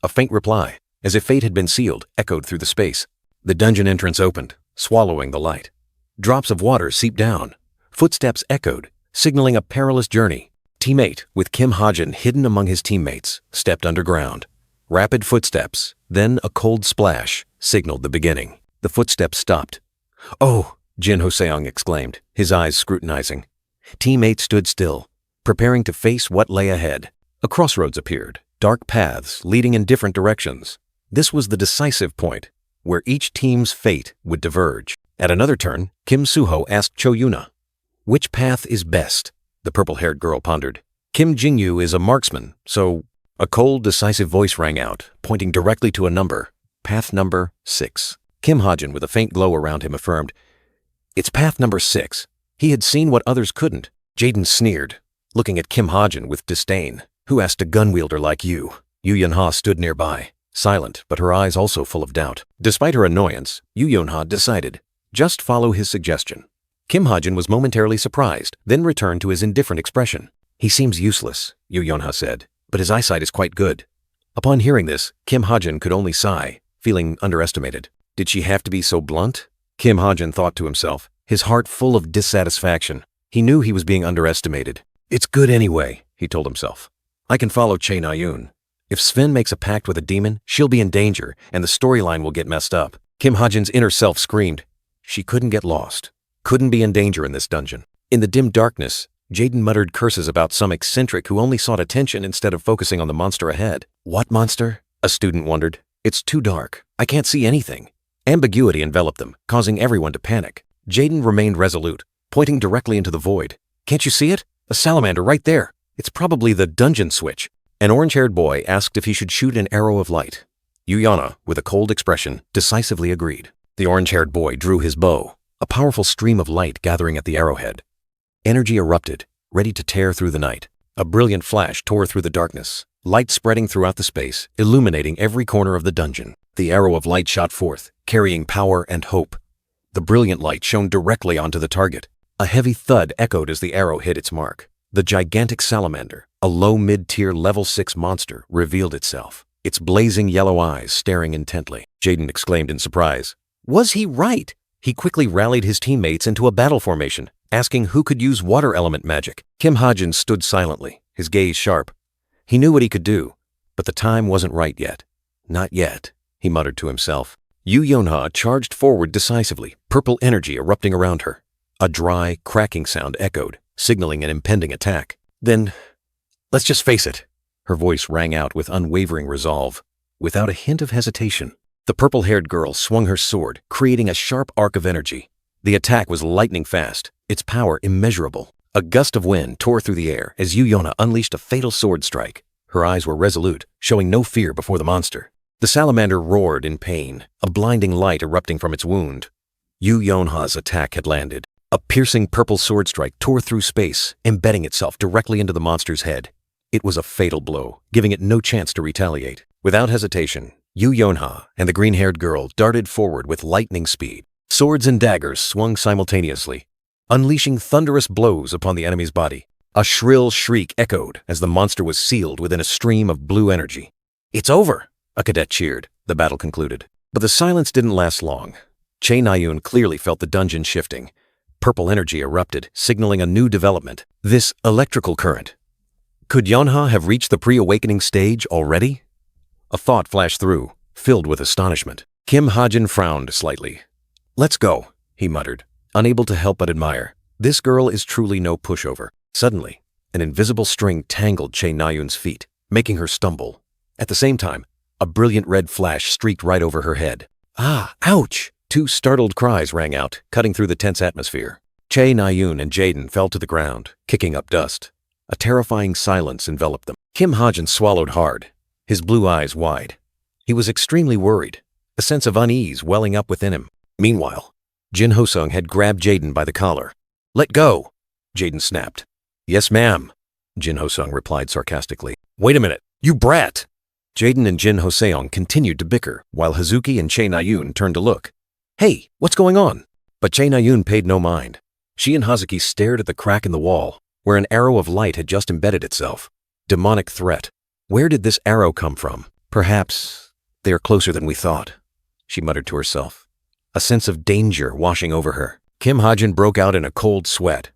S1: A faint reply, as if fate had been sealed, echoed through the space. The dungeon entrance opened, swallowing the light. Drops of water seeped down. Footsteps echoed, signaling a perilous journey. Team 8, with Kim Ha-jin hidden among his teammates, stepped underground. Rapid footsteps, then a cold splash, signaled the beginning. The footsteps stopped. "Oh!" Jin Hoseong exclaimed, his eyes scrutinizing. Team 8 stood still, preparing to face what lay ahead. A crossroads appeared, dark paths leading in different directions. This was the decisive point, where each team's fate would diverge. At another turn, Kim Soo-ho asked Cho Yuna, "Which path is best?" The purple-haired girl pondered. "Kim Jin-yu is a marksman, so—" A cold, decisive voice rang out, pointing directly to a number. Path number 6. Kim Ha-jin, with a faint glow around him, affirmed, "It's path number 6. He had seen what others couldn't." Jaden sneered, looking at Kim Ha-jin with disdain. "Who asked a gun wielder like you?" Yu Yun-ha stood nearby, silent, but her eyes also full of doubt. Despite her annoyance, Yu Yun-ha decided, just follow his suggestion. Kim Ha-jin was momentarily surprised, then returned to his indifferent expression. "He seems useless," Yu Yun-ha said, "but his eyesight is quite good." Upon hearing this, Kim Ha-jin could only sigh, feeling underestimated. Did she have to be so blunt? Kim Ha-jin thought to himself, his heart full of dissatisfaction. He knew he was being underestimated. "It's good anyway," he told himself. "I can follow Chae Na-yoon. If Sven makes a pact with a demon, she'll be in danger, and the storyline will get messed up." Kim Ha-jin's inner self screamed. She couldn't get lost, couldn't be in danger in this dungeon. In the dim darkness, Jaden muttered curses about some eccentric who only sought attention instead of focusing on the monster ahead. "What monster?" a student wondered. "It's too dark. I can't see anything." Ambiguity enveloped them, causing everyone to panic. Jaden remained resolute, pointing directly into the void. "Can't you see it? A salamander right there. It's probably the dungeon switch." An orange-haired boy asked if he should shoot an arrow of light. Yu Yana, with a cold expression, decisively agreed. The orange-haired boy drew his bow, a powerful stream of light gathering at the arrowhead. Energy erupted, ready to tear through the night. A brilliant flash tore through the darkness, light spreading throughout the space, illuminating every corner of the dungeon. The arrow of light shot forth, carrying power and hope. The brilliant light shone directly onto the target. A heavy thud echoed as the arrow hit its mark. The gigantic salamander, a low mid-tier level 6 monster, revealed itself, its blazing yellow eyes staring intently. Jaden exclaimed in surprise. Was he right? He quickly rallied his teammates into a battle formation, asking who could use water element magic. Kim Ha-jin stood silently, his gaze sharp. He knew what he could do, But the time wasn't right yet. Not yet, he muttered to himself. Yu Yonha charged forward decisively, purple energy erupting around her. A dry, cracking sound echoed, signaling an impending attack. Then, let's just face it. Her voice rang out with unwavering resolve. Without a hint of hesitation, the purple-haired girl swung her sword, creating a sharp arc of energy. The attack was lightning fast, its power immeasurable. A gust of wind tore through the air as Yu Yonha unleashed a fatal sword strike. Her eyes were resolute, showing no fear before the monster. The salamander roared in pain, a blinding light erupting from its wound. Yu Yonha's attack had landed. A piercing purple sword strike tore through space, embedding itself directly into the monster's head. It was a fatal blow, giving it no chance to retaliate. Without hesitation, Yu Yonha and the green-haired girl darted forward with lightning speed. Swords and daggers swung simultaneously, unleashing thunderous blows upon the enemy's body. A shrill shriek echoed as the monster was sealed within a stream of blue energy. "It's over!" a cadet cheered. The battle concluded. But the silence didn't last long. Che Nayun clearly felt the dungeon shifting. Purple energy erupted, signaling a new development. This electrical current. Could Yonha have reached the pre-awakening stage already? A thought flashed through, filled with astonishment. Kim Hajin frowned slightly. "Let's go," he muttered, unable to help but admire. This girl is truly no pushover. Suddenly, an invisible string tangled Che Nayun's feet, making her stumble. At the same time, a brilliant red flash streaked right over her head. "Ah, ouch!" Two startled cries rang out, cutting through the tense atmosphere. Che Nayun and Jaden fell to the ground, kicking up dust. A terrifying silence enveloped them. Kim Hajin swallowed hard, his blue eyes wide. He was extremely worried, a sense of unease welling up within him. Meanwhile, Jin Hosung had grabbed Jaden by the collar. "Let go!" Jaden snapped. "Yes, ma'am," Jin Hosung replied sarcastically. "Wait a minute, you brat!" Jaden and Jin Hoseong continued to bicker, while Hazuki and Che Nayun turned to look. "Hey, what's going on?" But Che Nayun paid no mind. She and Hazuki stared at the crack in the wall, where an arrow of light had just embedded itself. Demonic threat. Where did this arrow come from? "Perhaps they are closer than we thought," she muttered to herself, a sense of danger washing over her. Kim Hajin broke out in a cold sweat.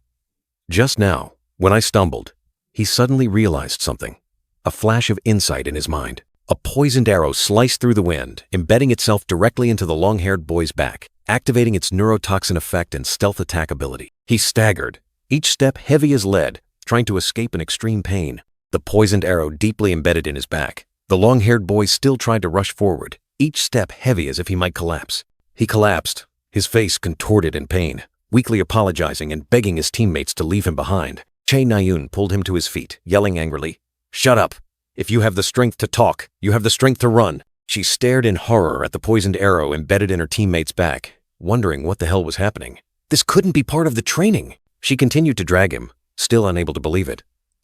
S1: Just now, when I stumbled, he suddenly realized something. A flash of insight in his mind. A poisoned arrow sliced through the wind, embedding itself directly into the long-haired boy's back, activating its neurotoxin effect and stealth attack ability. He staggered, each step heavy as lead, trying to escape in extreme pain. The poisoned arrow deeply embedded in his back. The long-haired boy still tried to rush forward, each step heavy as if he might collapse. He collapsed, his face contorted in pain, weakly apologizing and begging his teammates to leave him behind. Che Nayun pulled him to his feet, yelling angrily, "Shut up! If you have the strength to talk, you have the strength to run." She stared in horror at the poisoned arrow embedded in her teammate's back, wondering what the hell was happening. This couldn't be part of the training. She continued to drag him, still unable to believe it.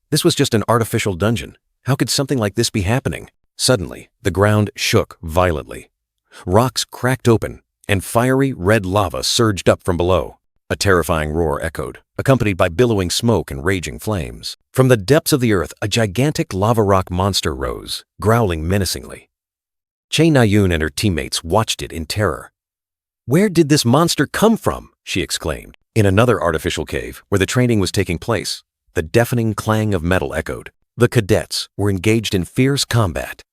S1: This was just an artificial dungeon. How could something like this be happening? Suddenly, the ground shook violently. Rocks cracked open, and fiery red lava surged up from below. A terrifying roar echoed, accompanied by billowing smoke and raging flames. From the depths of the earth, a gigantic lava rock monster rose, growling menacingly. Che Nayun and her teammates watched it in terror. "Where did this monster come from?" she exclaimed. In another artificial cave, where the training was taking place, the deafening clang of metal echoed. The cadets were engaged in fierce combat.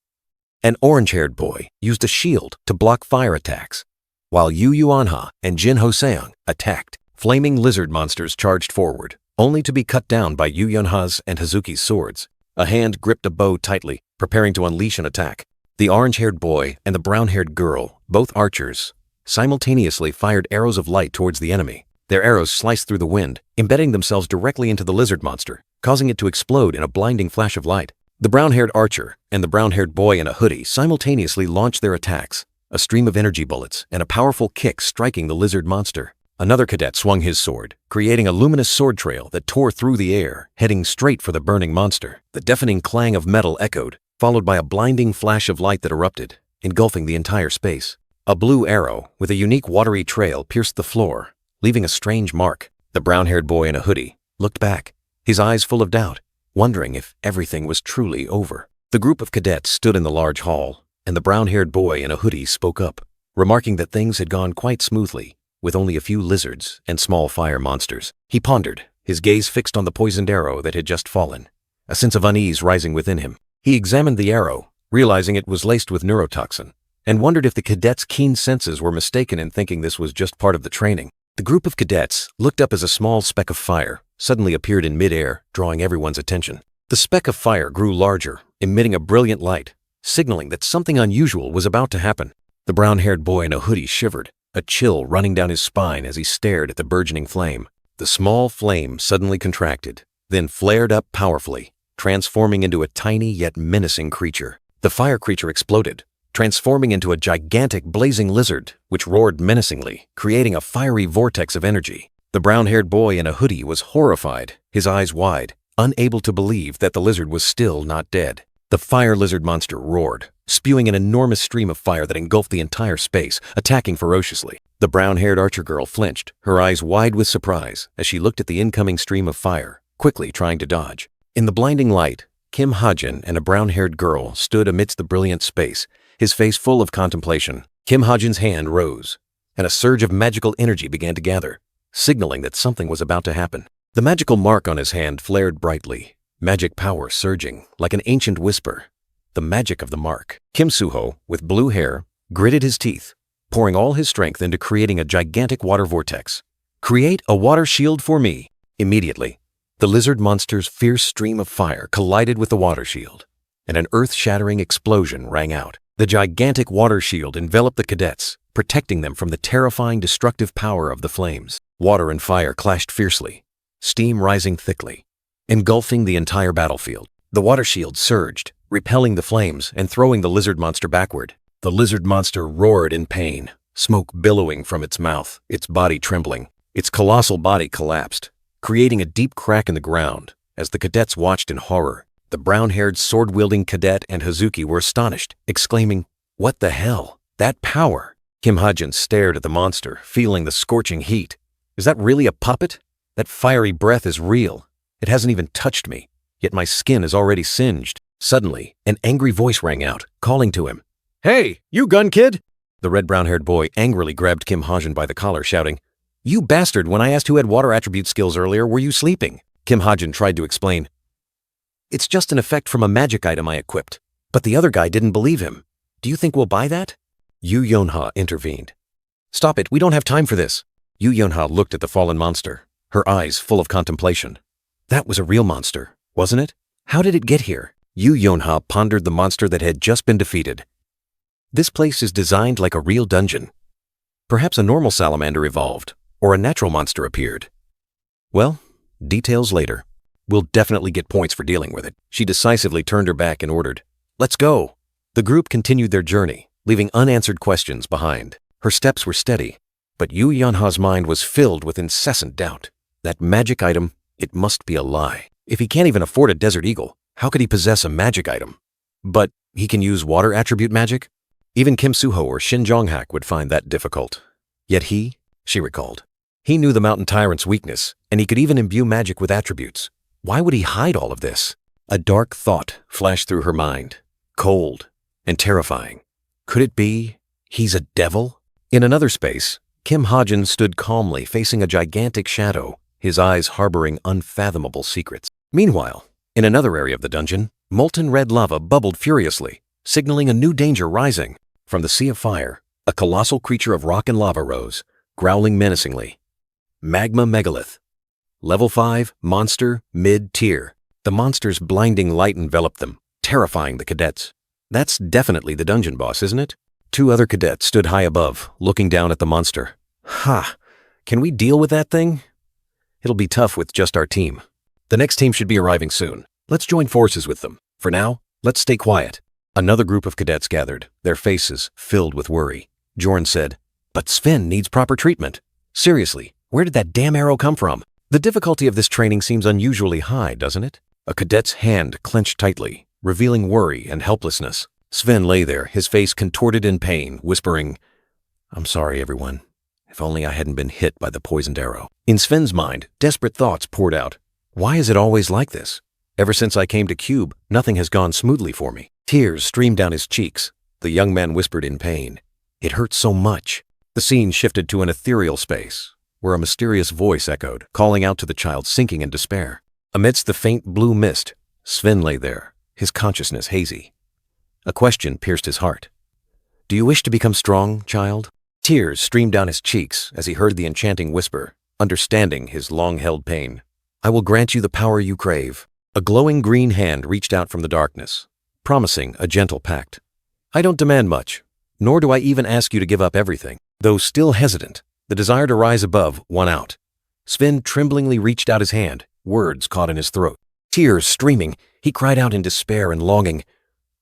S1: An orange-haired boy used a shield to block fire attacks, while Yu Yuanha and Jin Hoseong attacked. Flaming lizard monsters charged forward, only to be cut down by Yu Yunha's and Hazuki's swords. A hand gripped a bow tightly, preparing to unleash an attack. The orange-haired boy and the brown-haired girl, both archers, simultaneously fired arrows of light towards the enemy. Their arrows sliced through the wind, embedding themselves directly into the lizard monster, causing it to explode in a blinding flash of light. The brown-haired archer and the brown-haired boy in a hoodie simultaneously launched their attacks, a stream of energy bullets and a powerful kick striking the lizard monster. Another cadet swung his sword, creating a luminous sword trail that tore through the air, heading straight for the burning monster. The deafening clang of metal echoed, followed by a blinding flash of light that erupted, engulfing the entire space. A blue arrow with a unique watery trail pierced the floor, leaving a strange mark. The brown-haired boy in a hoodie looked back, his eyes full of doubt, wondering if everything was truly over. The group of cadets stood in the large hall, and the brown-haired boy in a hoodie spoke up, remarking that things had gone quite smoothly, with only a few lizards and small fire monsters. He pondered, his gaze fixed on the poisoned arrow that had just fallen, a sense of unease rising within him. He examined the arrow, realizing it was laced with neurotoxin, and wondered if the cadets' keen senses were mistaken in thinking this was just part of the training. The group of cadets looked up as a small speck of fire suddenly appeared in midair, drawing everyone's attention. The speck of fire grew larger, emitting a brilliant light, signaling that something unusual was about to happen. The brown-haired boy in a hoodie shivered, a chill running down his spine as he stared at the burgeoning flame. The small flame suddenly contracted, then flared up powerfully, transforming into a tiny yet menacing creature. The fire creature exploded, transforming into a gigantic blazing lizard, which roared menacingly, creating a fiery vortex of energy. The brown-haired boy in a hoodie was horrified, his eyes wide, unable to believe that the lizard was still not dead. The fire lizard monster roared, spewing an enormous stream of fire that engulfed the entire space, attacking ferociously. The brown-haired archer girl flinched, her eyes wide with surprise as she looked at the incoming stream of fire, quickly trying to dodge. In the blinding light, Kim Ha-jin and a brown-haired girl stood amidst the brilliant space, his face full of contemplation. Kim Ha-jin's hand rose, and a surge of magical energy began to gather, signaling that something was about to happen. The magical mark on his hand flared brightly, magic power surging like an ancient whisper. The magic of the mark. Kim Suho, with blue hair, gritted his teeth, pouring all his strength into creating a gigantic water vortex. "Create a water shield for me." Immediately, the lizard monster's fierce stream of fire collided with the water shield, and an earth-shattering explosion rang out. The gigantic water shield enveloped the cadets, protecting them from the terrifying destructive power of the flames. Water and fire clashed fiercely, steam rising thickly, engulfing the entire battlefield. The water shield surged, repelling the flames and throwing the lizard monster backward. The lizard monster roared in pain, smoke billowing from its mouth, its body trembling. Its colossal body collapsed, creating a deep crack in the ground. As the cadets watched in horror, the brown-haired sword-wielding cadet and Hazuki were astonished, exclaiming, "What the hell? That power!" Kim Ha-jin stared at the monster, feeling the scorching heat. "Is that really a puppet? That fiery breath is real. It hasn't even touched me, yet my skin is already singed." Suddenly, an angry voice rang out, calling to him. "Hey, you gun kid!" The red brown-haired boy angrily grabbed Kim Ha-jin by the collar, shouting, "You bastard, when I asked who had water attribute skills earlier, were you sleeping?" Kim Ha-jin tried to explain. "It's just an effect from a magic item I equipped." But the other guy didn't believe him. "Do you think we'll buy that?" Yu Yonha intervened. "Stop it, we don't have time for this." Yu Yonha looked at the fallen monster, her eyes full of contemplation. That was a real monster, wasn't it? How did it get here? Yu Yonha pondered the monster that had just been defeated. This place is designed like a real dungeon. Perhaps a normal salamander evolved, or a natural monster appeared. Well, details later. We'll definitely get points for dealing with it. She decisively turned her back and ordered, "Let's go." The group continued their journey, leaving unanswered questions behind. Her steps were steady, but Yu Yonha's mind was filled with incessant doubt. That magic item, it must be a lie. If he can't even afford a desert eagle, how could he possess a magic item? But he can use water attribute magic? Even Kim Suho or Shin Jonghak would find that difficult. Yet he, she recalled, he knew the mountain tyrant's weakness, and he could even imbue magic with attributes. Why would he hide all of this? A dark thought flashed through her mind, cold and terrifying. Could it be he's a devil? In another space, Kim Ha-jin stood calmly facing a gigantic shadow, his eyes harboring unfathomable secrets. Meanwhile, in another area of the dungeon, molten red lava bubbled furiously, signaling a new danger rising. From the sea of fire, a colossal creature of rock and lava rose, growling menacingly. Magma Megalith. Level 5, monster, mid-tier. The monster's blinding light enveloped them, terrifying the cadets. That's definitely the dungeon boss, isn't it? Two other cadets stood high above, looking down at the monster. Ha! Can we deal with that thing? It'll be tough with just our team. The next team should be arriving soon. Let's join forces with them. For now, let's stay quiet. Another group of cadets gathered, their faces filled with worry. Jorn said, "But Sven needs proper treatment. Seriously, where did that damn arrow come from?" The difficulty of this training seems unusually high, doesn't it? A cadet's hand clenched tightly, revealing worry and helplessness. Sven lay there, his face contorted in pain, whispering, "I'm sorry, everyone. If only I hadn't been hit by the poisoned arrow." In Sven's mind, desperate thoughts poured out. Why is it always like this? Ever since I came to Cube, nothing has gone smoothly for me. Tears streamed down his cheeks. The young man whispered in pain. It hurts so much. The scene shifted to an ethereal space, where a mysterious voice echoed, calling out to the child sinking in despair. Amidst the faint blue mist, Sven lay there, his consciousness hazy. A question pierced his heart. "Do you wish to become strong, child?" Tears streamed down his cheeks as he heard the enchanting whisper, understanding his long-held pain. "I will grant you the power you crave." A glowing green hand reached out from the darkness, promising a gentle pact. "I don't demand much, nor do I even ask you to give up everything." Though still hesitant, the desire to rise above won out. Sven tremblingly reached out his hand, words caught in his throat. Tears streaming, he cried out in despair and longing,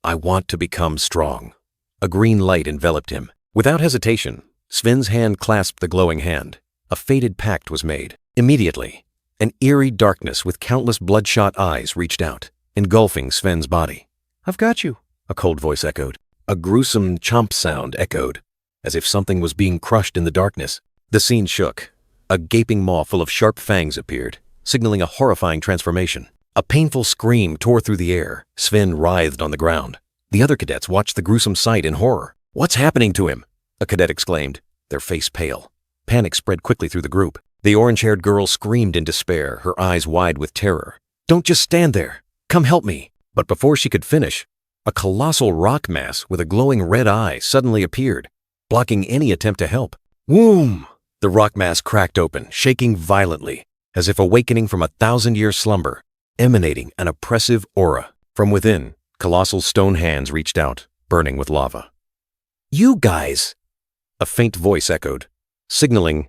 S1: "I want to become strong." A green light enveloped him. Without hesitation, Sven's hand clasped the glowing hand. A fated pact was made. Immediately, an eerie darkness with countless bloodshot eyes reached out, engulfing Sven's body. "I've got you," a cold voice echoed. A gruesome chomp sound echoed, as if something was being crushed in the darkness. The scene shook. A gaping maw full of sharp fangs appeared, signaling a horrifying transformation. A painful scream tore through the air. Sven writhed on the ground. The other cadets watched the gruesome sight in horror. "What's happening to him?" a cadet exclaimed, their face pale. Panic spread quickly through the group. The orange-haired girl screamed in despair, her eyes wide with terror. "Don't just stand there! Come help me!" But before she could finish, a colossal rock mass with a glowing red eye suddenly appeared, blocking any attempt to help. Whoom! The rock mass cracked open, shaking violently, as if awakening from a 1,000-year slumber, emanating an oppressive aura. From within, colossal stone hands reached out, burning with lava. "You guys!" A faint voice echoed, signaling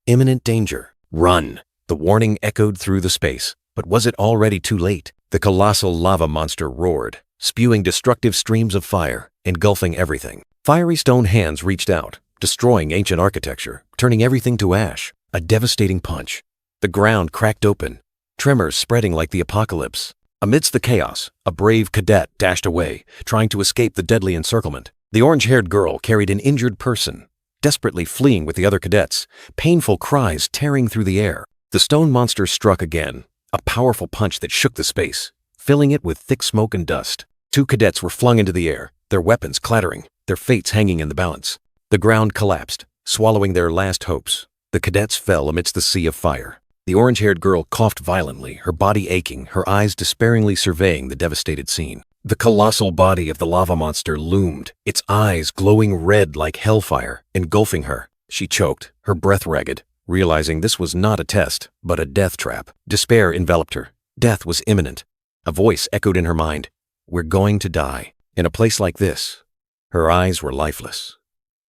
S1: imminent danger. "Run!" The warning echoed through the space. But was it already too late? The colossal lava monster roared, spewing destructive streams of fire, engulfing everything. Fiery stone hands reached out, destroying ancient architecture, turning everything to ash. A devastating punch. The ground cracked open, tremors spreading like the apocalypse. Amidst the chaos, a brave cadet dashed away, trying to escape the deadly encirclement. The orange-haired girl carried an injured person, desperately fleeing with the other cadets, painful cries tearing through the air. The stone monster struck again, a powerful punch that shook the space, filling it with thick smoke and dust. 2 cadets were flung into the air, their weapons clattering, their fates hanging in the balance. The ground collapsed, swallowing their last hopes. The cadets fell amidst the sea of fire. The orange-haired girl coughed violently, her body aching, her eyes despairingly surveying the devastated scene. The colossal body of the lava monster loomed, its eyes glowing red like hellfire, engulfing her. She choked, her breath ragged, realizing this was not a test, but a death trap. Despair enveloped her. Death was imminent. A voice echoed in her mind, "We're going to die." In a place like this, her eyes were lifeless.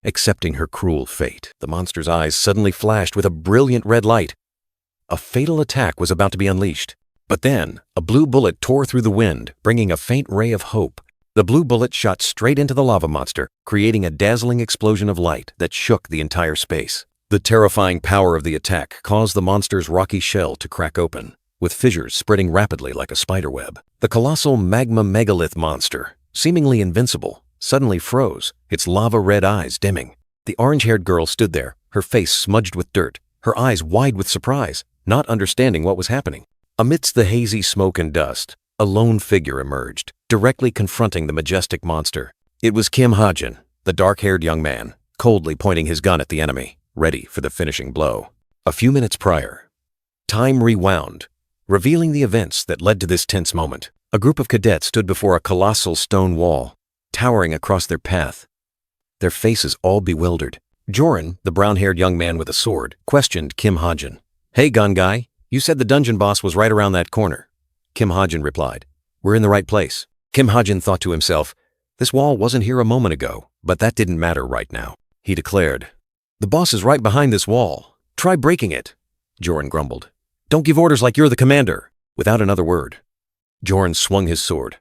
S1: Accepting her cruel fate, the monster's eyes suddenly flashed with a brilliant red light. A fatal attack was about to be unleashed. But then, a blue bullet tore through the wind, bringing a faint ray of hope. The blue bullet shot straight into the lava monster, creating a dazzling explosion of light that shook the entire space. The terrifying power of the attack caused the monster's rocky shell to crack open, with fissures spreading rapidly like a spiderweb. The colossal magma megalith monster, seemingly invincible, suddenly froze, its lava-red eyes dimming. The orange-haired girl stood there, her face smudged with dirt, her eyes wide with surprise, not understanding what was happening. Amidst the hazy smoke and dust, a lone figure emerged, directly confronting the majestic monster. It was Kim Ha-jin, the dark-haired young man, coldly pointing his gun at the enemy, ready for the finishing blow. A few minutes prior, time rewound, revealing the events that led to this tense moment. A group of cadets stood before a colossal stone wall, towering across their path, their faces all bewildered. Joran, the brown-haired young man with a sword, questioned Kim Ha-jin. "Hey, gun guy, you said the dungeon boss was right around that corner." Kim Ha-jin replied, "We're in the right place." Kim Ha-jin thought to himself, this wall wasn't here a moment ago, but that didn't matter right now. He declared, "The boss is right behind this wall. Try breaking it." Joran grumbled, "Don't give orders like you're the commander." Without another word, Joran swung his sword.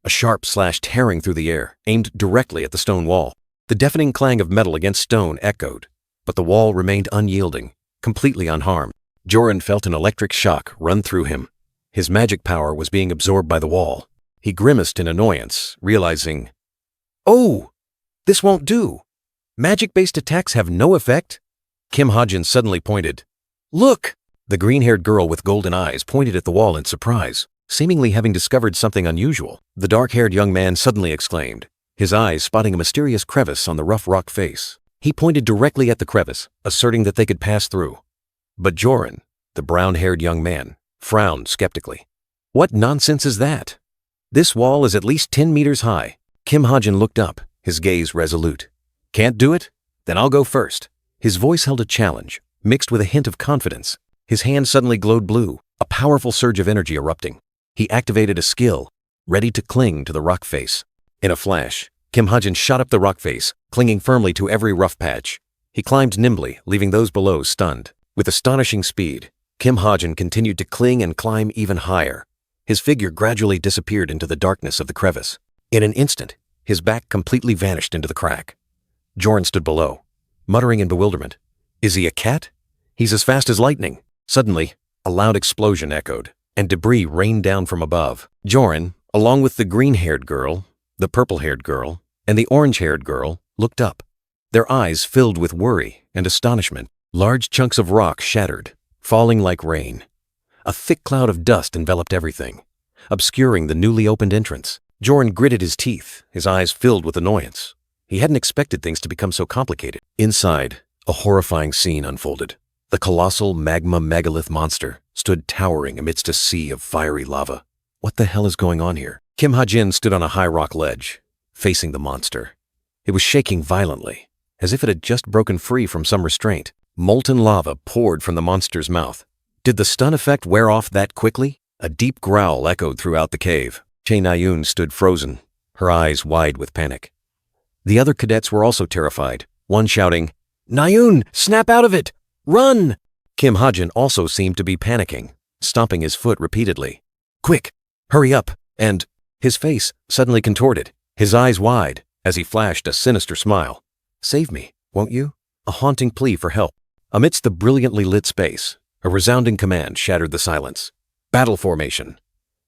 S1: A sharp slash tearing through the air, aimed directly at the stone wall. The deafening clang of metal against stone echoed, but the wall remained unyielding, completely unharmed. Joran felt an electric shock run through him. His magic power was being absorbed by the wall. He grimaced in annoyance, realizing, "Oh, this won't do. Magic-based attacks have no effect?" Kim Ha-jin suddenly pointed. "Look!" The green-haired girl with golden eyes pointed at the wall in surprise, seemingly having discovered something unusual. The dark-haired young man suddenly exclaimed, his eyes spotting a mysterious crevice on the rough rock face. He pointed directly at the crevice, asserting that they could pass through. But Joran, the brown-haired young man, frowned skeptically. "What nonsense is that? This wall is at least 10 meters high. Kim Hajin looked up, his gaze resolute. Can't do it? Then I'll go first. His voice held a challenge, mixed with a hint of confidence. His hand suddenly glowed blue, a powerful surge of energy erupting. He activated a skill, ready to cling to the rock face. In a flash, Kim Hajin shot up the rock face, clinging firmly to every rough patch. He climbed nimbly, leaving those below stunned. With astonishing speed, Kim Hajin continued to cling and climb even higher. His figure gradually disappeared into the darkness of the crevice. In an instant, his back completely vanished into the crack. Jorn stood below, muttering in bewilderment. Is he a cat? He's as fast as lightning. Suddenly, a loud explosion echoed, and debris rained down from above. Jorn, along with the green-haired girl, the purple-haired girl, and the orange-haired girl, looked up. Their eyes filled with worry and astonishment. Large chunks of rock shattered, falling like rain. A thick cloud of dust enveloped everything, obscuring the newly opened entrance. Jorn gritted his teeth, his eyes filled with annoyance. He hadn't expected things to become so complicated. Inside, a horrifying scene unfolded. The colossal magma megalith monster stood towering amidst a sea of fiery lava. What the hell is going on here? Kim Hajin stood on a high rock ledge, facing the monster. It was shaking violently, as if it had just broken free from some restraint. Molten lava poured from the monster's mouth. Did the stun effect wear off that quickly? A deep growl echoed throughout the cave. Che Nayun stood frozen, her eyes wide with panic. The other cadets were also terrified, one shouting, "Nayun, snap out of it! Run!" Kim Hajin also seemed to be panicking, stomping his foot repeatedly. "Quick, hurry up!" And his face suddenly contorted, his eyes wide, as he flashed a sinister smile. "Save me, won't you?" A haunting plea for help. Amidst the brilliantly lit space, a resounding command shattered the silence. Battle formation.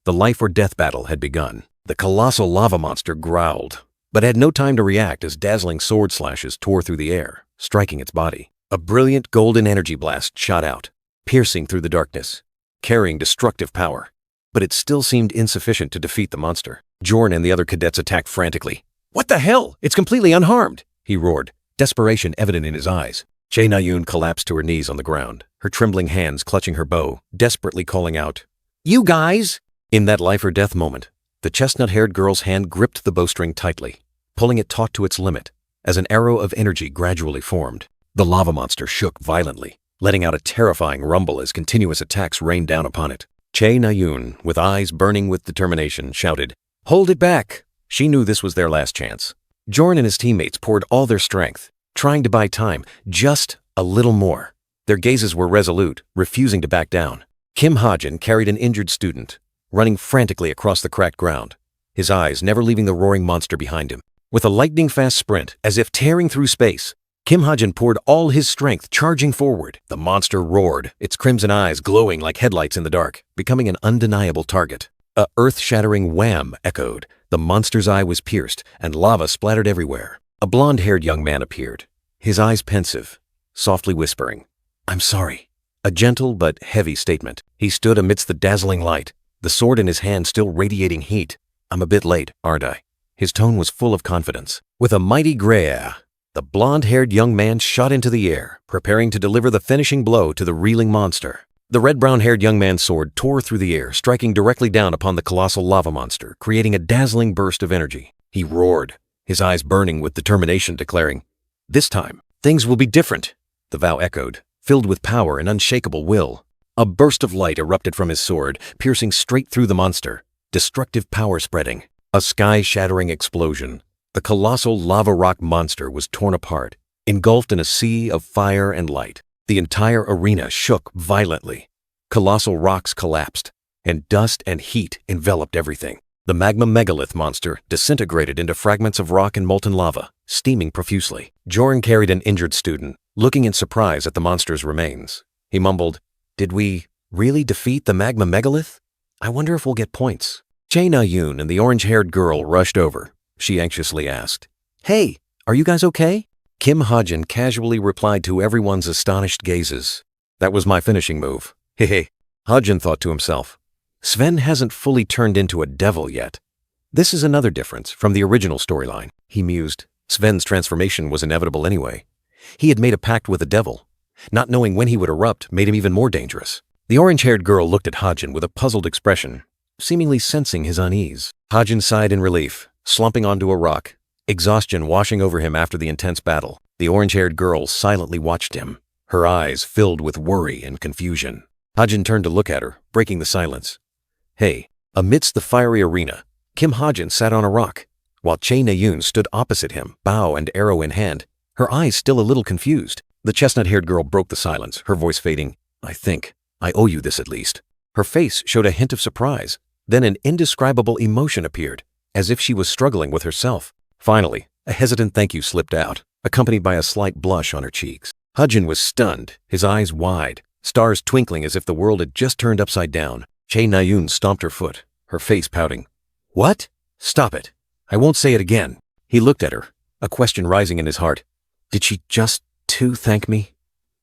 S1: The life or death battle had begun. The colossal lava monster growled, but had no time to react as dazzling sword slashes tore through the air, striking its body. A brilliant golden energy blast shot out, piercing through the darkness, carrying destructive power. But it still seemed insufficient to defeat the monster. Jorn and the other cadets attacked frantically. "What the hell? It's completely unharmed!" he roared, desperation evident in his eyes. Che Nayun collapsed to her knees on the ground, her trembling hands clutching her bow, desperately calling out, "You guys!" In that life-or-death moment, the chestnut-haired girl's hand gripped the bowstring tightly, pulling it taut to its limit, as an arrow of energy gradually formed. The lava monster shook violently, letting out a terrifying rumble as continuous attacks rained down upon it. Che Nayun, with eyes burning with determination, shouted, "Hold it back!" She knew this was their last chance. Jorn and his teammates poured all their strength, trying to buy time, just a little more. Their gazes were resolute, refusing to back down. Kim Hajin carried an injured student, running frantically across the cracked ground, his eyes never leaving the roaring monster behind him. With a lightning-fast sprint, as if tearing through space, Kim Hajin poured all his strength, charging forward. The monster roared, its crimson eyes glowing like headlights in the dark, becoming an undeniable target. A earth-shattering wham echoed. The monster's eye was pierced, and lava splattered everywhere. A blonde-haired young man appeared, his eyes pensive, softly whispering, "I'm sorry." A gentle but heavy statement. He stood amidst the dazzling light, the sword in his hand still radiating heat. "I'm a bit late, aren't I?" His tone was full of confidence. With a mighty greah, the blonde-haired young man shot into the air, preparing to deliver the finishing blow to the reeling monster. The red-brown-haired young man's sword tore through the air, striking directly down upon the colossal lava monster, creating a dazzling burst of energy. He roared, his eyes burning with determination, declaring, "This time, things will be different." The vow echoed, filled with power and unshakable will. A burst of light erupted from his sword, piercing straight through the monster, destructive power spreading. A sky-shattering explosion. The colossal lava rock monster was torn apart, engulfed in a sea of fire and light. The entire arena shook violently. Colossal rocks collapsed, and dust and heat enveloped everything. The magma megalith monster disintegrated into fragments of rock and molten lava, steaming profusely. Jorn carried an injured student, looking in surprise at the monster's remains. He mumbled, "Did we really defeat the magma megalith? I wonder if we'll get points." Che Na-yoon and the orange-haired girl rushed over. She anxiously asked, "Hey, are you guys okay?" Kim Hajin casually replied to everyone's astonished gazes, "That was my finishing move." Hehe. Hajin thought to himself, Sven hasn't fully turned into a devil yet. This is another difference from the original storyline. He mused. Sven's transformation was inevitable anyway. He had made a pact with the devil. Not knowing when he would erupt made him even more dangerous. The orange-haired girl looked at Hajin with a puzzled expression, seemingly sensing his unease. Hajin sighed in relief. slumping onto a rock, exhaustion washing over him after the intense battle. The orange-haired girl silently watched him, her eyes filled with worry and confusion. Hajin turned to look at her, breaking the silence. Hey, amidst the fiery arena, Kim Hajin sat on a rock, while Chae Na-yoon stood opposite him, bow and arrow in hand, her eyes still a little confused. The chestnut-haired girl broke the silence, her voice fading. I think I owe you this at least. Her face showed a hint of surprise. Then an indescribable emotion appeared, as if she was struggling with herself. Finally, a hesitant thank you slipped out, accompanied by a slight blush on her cheeks. Hajin was stunned, his eyes wide, stars twinkling as if the world had just turned upside down. Chae Na-yoon stomped her foot, her face pouting. What? Stop it. I won't say it again. He looked at her, a question rising in his heart. Did she just thank me?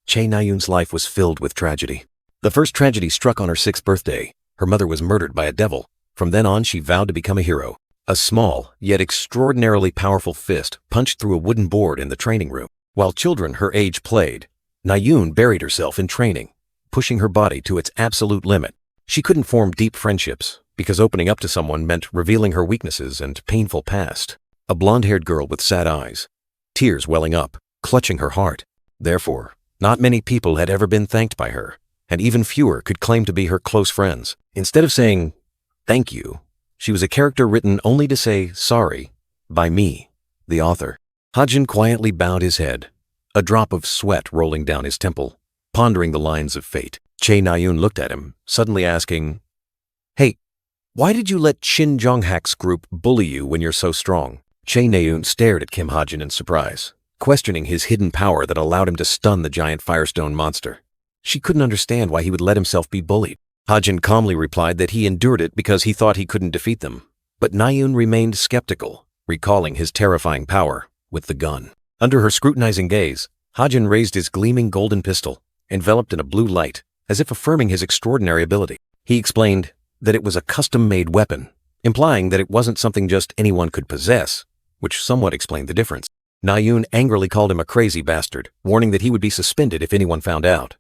S1: Chae Na-yoon's life was filled with tragedy. The first tragedy struck on her 6th birthday. Her mother was murdered by a devil. From then on, she vowed to become a hero. A small, yet extraordinarily powerful fist punched through a wooden board in the training room. While children her age played, Na-yoon buried herself in training, pushing her body to its absolute limit. She couldn't form deep friendships, because opening up to someone meant revealing her weaknesses and painful past. A blonde-haired girl with sad eyes, tears welling up, clutching her heart. Therefore, not many people had ever been thanked by her, and even fewer could claim to be her close friends. Instead of saying, thank you, she was a character written only to say sorry by me, the author. Hajin quietly bowed his head, a drop of sweat rolling down his temple, pondering the lines of fate. Chae Na-yoon looked at him, suddenly asking, Hey, why did you let Shin Jong-hak's group bully you when you're so strong? Chae Na-yoon stared at Kim Hajin in surprise, questioning his hidden power that allowed him to stun the giant firestone monster. She couldn't understand why he would let himself be bullied. Hajin calmly replied that he endured it because he thought he couldn't defeat them. But Na-yoon remained skeptical, recalling his terrifying power with the gun. Under her scrutinizing gaze, Hajin raised his gleaming golden pistol, enveloped in a blue light, as if affirming his extraordinary ability. He explained that it was a custom-made weapon, implying that it wasn't something just anyone could possess, which somewhat explained the difference. Na-yoon angrily called him a crazy bastard, warning that he would be suspended if anyone found out.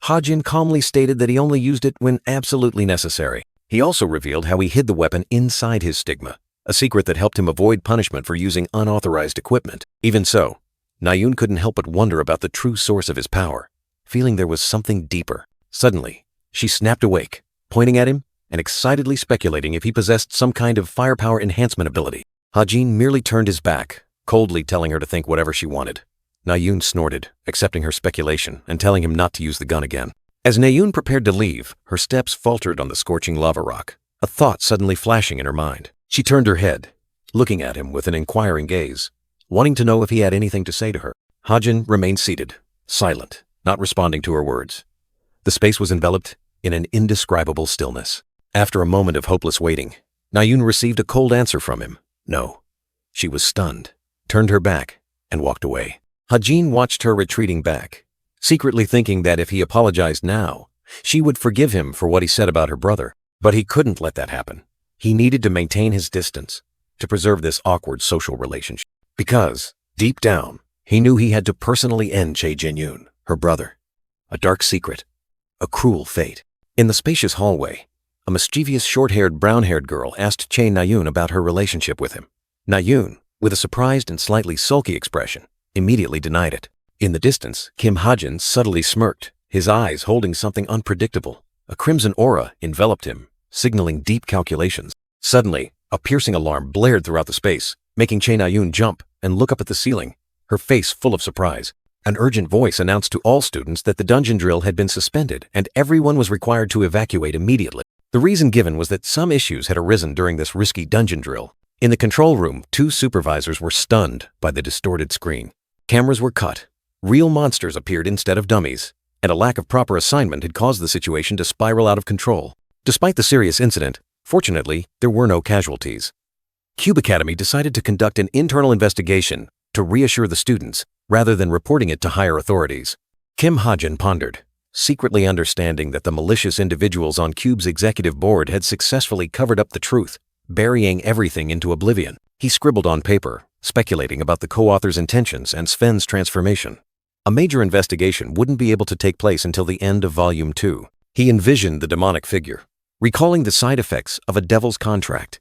S1: Hajin calmly stated that he only used it when absolutely necessary. He also revealed how he hid the weapon inside his stigma, a secret that helped him avoid punishment for using unauthorized equipment. Even so, Na-yoon couldn't help but wonder about the true source of his power, feeling there was something deeper. Suddenly, she snapped awake, pointing at him and excitedly speculating if he possessed some kind of firepower enhancement ability. Hajin merely turned his back, coldly telling her to think whatever she wanted. Na-yoon snorted, accepting her speculation and telling him not to use the gun again. As Na-yoon prepared to leave, her steps faltered on the scorching lava rock, a thought suddenly flashing in her mind. She turned her head, looking at him with an inquiring gaze, wanting to know if he had anything to say to her. Hajin remained seated, silent, not responding to her words. The space was enveloped in an indescribable stillness. After a moment of hopeless waiting, Na-yoon received a cold answer from him. No. She was stunned, turned her back, and walked away. Hajin watched her retreating back, secretly thinking that if he apologized now, she would forgive him for what he said about her brother. But he couldn't let that happen. He needed to maintain his distance, to preserve this awkward social relationship. Because, deep down, he knew he had to personally end Chae Jin-yoon, her brother. A dark secret. A cruel fate. In the spacious hallway, a mischievous short-haired, brown-haired girl asked Chae Na-yoon about her relationship with him. Na-yoon, with a surprised and slightly sulky expression, immediately denied it. In the distance, Kim Hajin subtly smirked, his eyes holding something unpredictable. A crimson aura enveloped him, signaling deep calculations. Suddenly, a piercing alarm blared throughout the space, making Chae Na-yoon jump and look up at the ceiling, her face full of surprise. An urgent voice announced to all students that the dungeon drill had been suspended and everyone was required to evacuate immediately. The reason given was that some issues had arisen during this risky dungeon drill. In the control room, 2 supervisors were stunned by the distorted screen. Cameras were cut, real monsters appeared instead of dummies, and a lack of proper assignment had caused the situation to spiral out of control. Despite the serious incident, fortunately, there were no casualties. Cube Academy decided to conduct an internal investigation to reassure the students, rather than reporting it to higher authorities. Kim Hajin pondered, secretly understanding that the malicious individuals on Cube's executive board had successfully covered up the truth, burying everything into oblivion. He scribbled on paper, speculating about the co-author's intentions and Sven's transformation. A major investigation wouldn't be able to take place until the end of Volume 2. He envisioned the demonic figure, recalling the side effects of a devil's contract.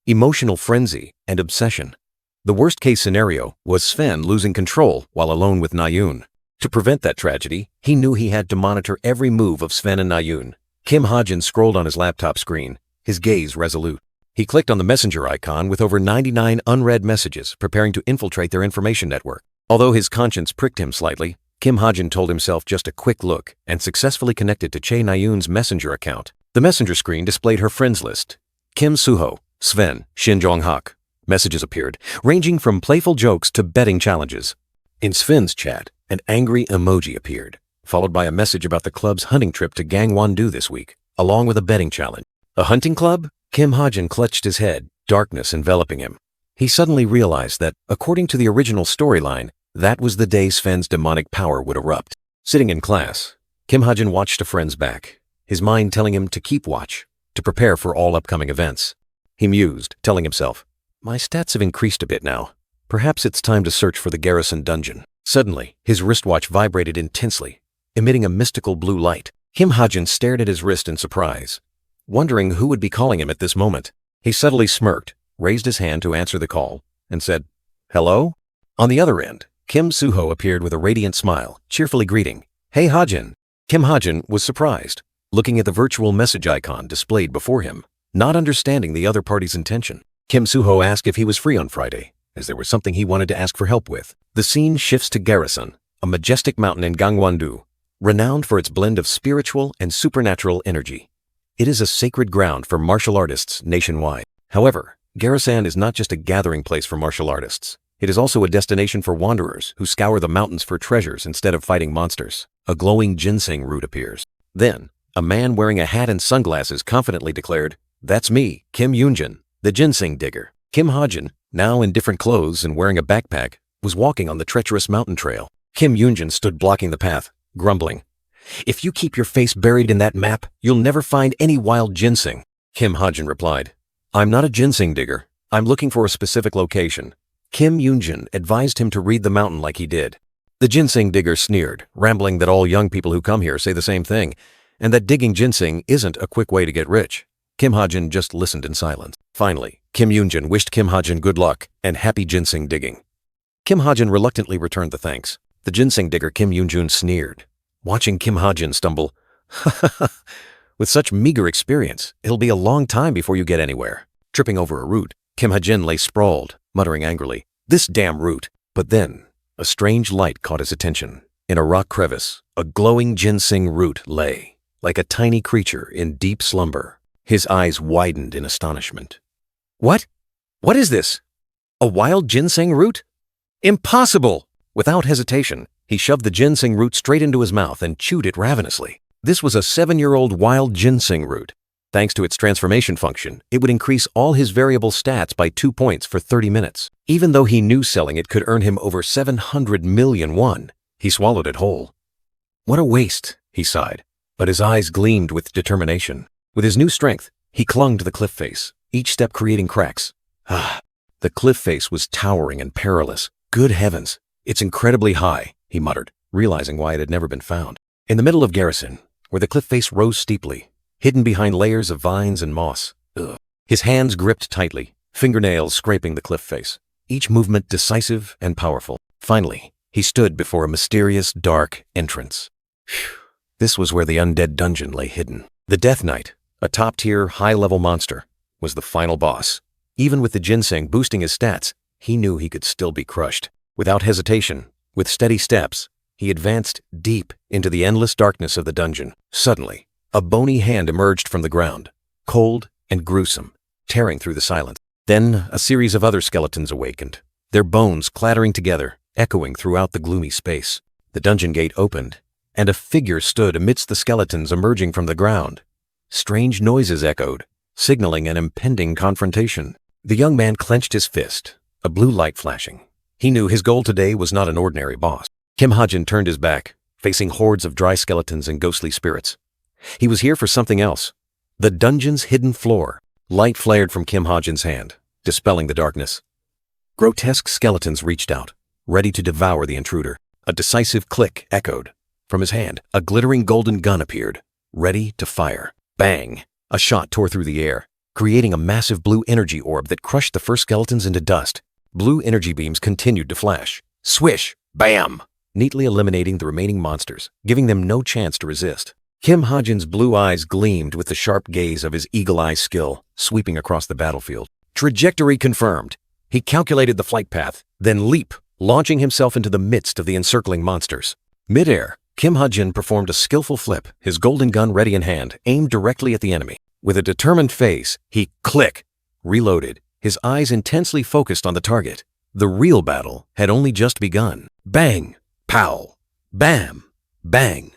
S1: emotional frenzy, and obsession. The worst-case scenario was Sven losing control while alone with Nayun. To prevent that tragedy, he knew he had to monitor every move of Sven and Nayun. Kim Ha-jin scrolled on his laptop screen, his gaze resolute. He clicked on the messenger icon with over 99 unread messages, preparing to infiltrate their information network. Although his conscience pricked him slightly, Kim Ha-jin told himself just a quick look and successfully connected to Chae Nayun's messenger account. The messenger screen displayed her friends list. Kim Suho, Sven, Shin Jong-hak. Messages appeared, ranging from playful jokes to betting challenges. In Sven's chat, an angry emoji appeared, followed by a message about the club's hunting trip to Gangwon-do this week, along with a betting challenge. A hunting club? Kim Ha-jin clutched his head, darkness enveloping him. He suddenly realized that, according to the original storyline, that was the day Sven's demonic power would erupt. Sitting in class, Kim Ha-jin watched a friend's back, his mind telling him to keep watch, to prepare for all upcoming events. He mused, telling himself, "My stats have increased a bit now. Perhaps it's time to search for the garrison dungeon." Suddenly, his wristwatch vibrated intensely, emitting a mystical blue light. Kim Ha-jin stared at his wrist in surprise, wondering who would be calling him at this moment. He subtly smirked, raised his hand to answer the call, and said, "Hello?" On the other end, Kim Suho appeared with a radiant smile, cheerfully greeting, "Hey Ha-jin." Kim Ha-jin was surprised, looking at the virtual message icon displayed before him, not understanding the other party's intention. Kim Suho asked if he was free on Friday, as there was something he wanted to ask for help with. The scene shifts to Garrison, a majestic mountain in Gangwon-do, renowned for its blend of spiritual and supernatural energy. It is a sacred ground for martial artists nationwide. However, Garrison is not just a gathering place for martial artists. It is also a destination for wanderers who scour the mountains for treasures instead of fighting monsters. A glowing ginseng root appears. Then, a man wearing a hat and sunglasses confidently declared, "That's me, Kim Yoonjin, the ginseng digger." Kim Ha-jin, now in different clothes and wearing a backpack, was walking on the treacherous mountain trail. Kim Yoonjin stood blocking the path, grumbling, "If you keep your face buried in that map, you'll never find any wild ginseng." Kim Ha-jin replied, "I'm not a ginseng digger. I'm looking for a specific location." Kim Yoonjin advised him to read the mountain like he did. The ginseng digger sneered, rambling that all young people who come here say the same thing, and that digging ginseng isn't a quick way to get rich. Kim Ha-jin just listened in silence. Finally, Kim Yoonjin wished Kim Ha-jin good luck and happy ginseng digging. Kim Ha-jin reluctantly returned the thanks. The ginseng digger Kim Yoonjin sneered, watching Kim Ha-jin stumble. "With such meager experience, it'll be a long time before you get anywhere." Tripping over a root, Kim Ha-jin lay sprawled, muttering angrily, "This damn root." But then, a strange light caught his attention. In a rock crevice, a glowing ginseng root lay, like a tiny creature in deep slumber. His eyes widened in astonishment. "What? What is this? A wild ginseng root? Impossible!" Without hesitation, he shoved the ginseng root straight into his mouth and chewed it ravenously. This was a 7-year-old wild ginseng root. Thanks to its transformation function, it would increase all his variable stats by 2 points for 30 minutes. Even though he knew selling it could earn him over 700 million won, he swallowed it whole. "What a waste," he sighed, but his eyes gleamed with determination. With his new strength, he clung to the cliff face, each step creating cracks. The cliff face was towering and perilous. "Good heavens, it's incredibly high," he muttered, realizing why it had never been found. In the middle of Garrison, where the cliff face rose steeply, hidden behind layers of vines and moss. His hands gripped tightly, fingernails scraping the cliff face, each movement decisive and powerful. Finally, he stood before a mysterious, dark entrance. This was where the undead dungeon lay hidden. The Death Knight, a top-tier, high-level monster, was the final boss. Even with the ginseng boosting his stats, he knew he could still be crushed. Without hesitation, with steady steps, he advanced deep into the endless darkness of the dungeon. Suddenly, a bony hand emerged from the ground, cold and gruesome, tearing through the silence. Then a series of other skeletons awakened, their bones clattering together, echoing throughout the gloomy space. The dungeon gate opened, and a figure stood amidst the skeletons emerging from the ground. Strange noises echoed, signaling an impending confrontation. The young man clenched his fist, a blue light flashing. He knew his goal today was not an ordinary boss. Kim Ha-jin turned his back, facing hordes of dry skeletons and ghostly spirits. He was here for something else. The dungeon's hidden floor. Light flared from Kim Ha-jin's hand, dispelling the darkness. Grotesque skeletons reached out, ready to devour the intruder. A decisive click echoed. From his hand, a glittering golden gun appeared, ready to fire. Bang! A shot tore through the air, creating a massive blue energy orb that crushed the first skeletons into dust. Blue energy beams continued to flash. Swish! Bam! Neatly eliminating the remaining monsters, giving them no chance to resist. Kim Ha-jin's blue eyes gleamed with the sharp gaze of his eagle-eye skill, sweeping across the battlefield. Trajectory confirmed. He calculated the flight path, then leap, launching himself into the midst of the encircling monsters. Mid-air, Kim Ha-jin performed a skillful flip, his golden gun ready in hand, aimed directly at the enemy. With a determined face, he reloaded, his eyes intensely focused on the target. The real battle had only just begun. Bang! Pow! Bam! Bang!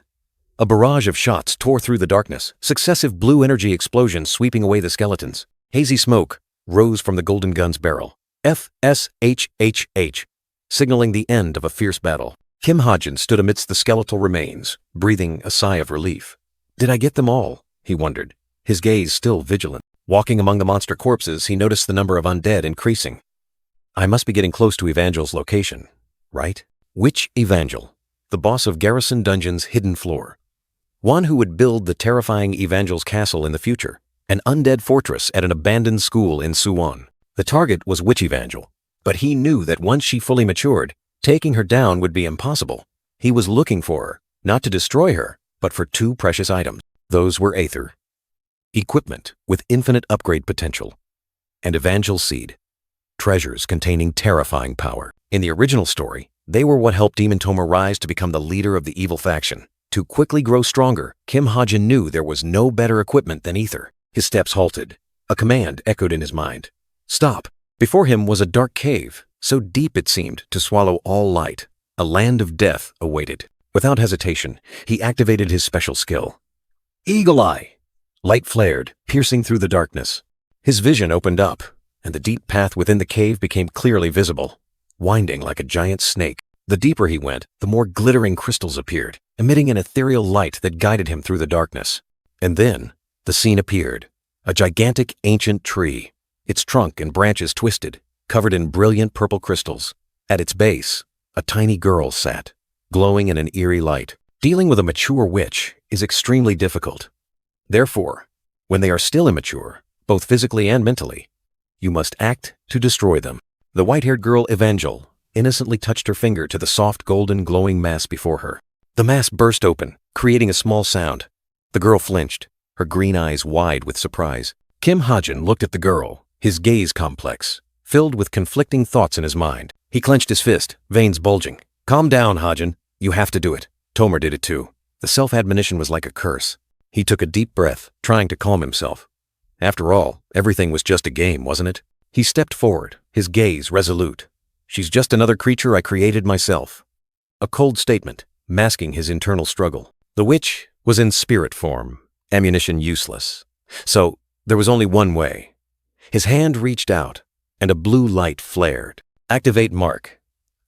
S1: A barrage of shots tore through the darkness, successive blue energy explosions sweeping away the skeletons. Hazy smoke rose from the golden gun's barrel. FSHHH, signaling the end of a fierce battle. Kim Ha-jin stood amidst the skeletal remains, breathing a sigh of relief. Did I get them all? He wondered, his gaze still vigilant. Walking among the monster corpses, he noticed the number of undead increasing. I must be getting close to Evangel's location, right? Which Evangel? The boss of Garrison Dungeon's hidden floor. One who would build the terrifying Evangel's castle in the future. An undead fortress at an abandoned school in Suwon. The target was Witch Evangel, but he knew that once she fully matured, taking her down would be impossible. He was looking for her, not to destroy her, but for two precious items. Those were Aether, equipment with infinite upgrade potential, and Evangel Seed, treasures containing terrifying power. In the original story, they were what helped Demon Toma rise to become the leader of the evil faction. To quickly grow stronger, Kim Ha-jin knew there was no better equipment than Aether. His steps halted. A command echoed in his mind. Stop! Before him was a dark cave, so deep it seemed to swallow all light. A land of death awaited. Without hesitation, he activated his special skill. Eagle Eye! Light flared, piercing through the darkness. His vision opened up, and the deep path within the cave became clearly visible, winding like a giant snake. The deeper he went, the more glittering crystals appeared, emitting an ethereal light that guided him through the darkness. And then, the scene appeared. A gigantic ancient tree, its trunk and branches twisted, covered in brilliant purple crystals. At its base, a tiny girl sat, glowing in an eerie light. Dealing with a mature witch is extremely difficult. Therefore, when they are still immature, both physically and mentally, you must act to destroy them. The white-haired girl Evangel innocently touched her finger to the soft golden glowing mass before her. The mass burst open, creating a small sound. The girl flinched, her green eyes wide with surprise. Kim Ha-jin looked at the girl, his gaze complex, filled with conflicting thoughts in his mind. He clenched his fist, veins bulging. Calm down, Ha-jin. You have to do it. Tomer did it too. The self-admonition was like a curse. He took a deep breath, trying to calm himself. After all, everything was just a game, wasn't it? He stepped forward, his gaze resolute. She's just another creature I created myself. A cold statement, masking his internal struggle. The witch was in spirit form, ammunition useless. So, there was only one way. His hand reached out, and a blue light flared. Activate mark.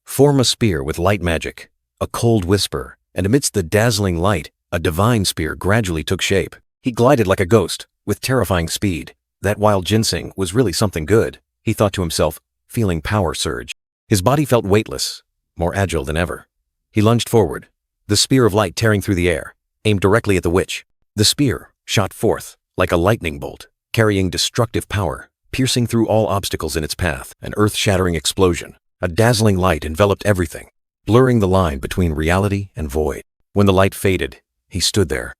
S1: Form a spear with light magic. A cold whisper, and amidst the dazzling light, a divine spear gradually took shape. He glided like a ghost, with terrifying speed. That wild ginseng was really something good, he thought to himself, feeling power surge. His body felt weightless, more agile than ever. He lunged forward, the spear of light tearing through the air, aimed directly at the witch. The spear shot forth, like a lightning bolt, carrying destructive power, piercing through all obstacles in its path, an earth-shattering explosion. A dazzling light enveloped everything, blurring the line between reality and void. When the light faded, he stood there,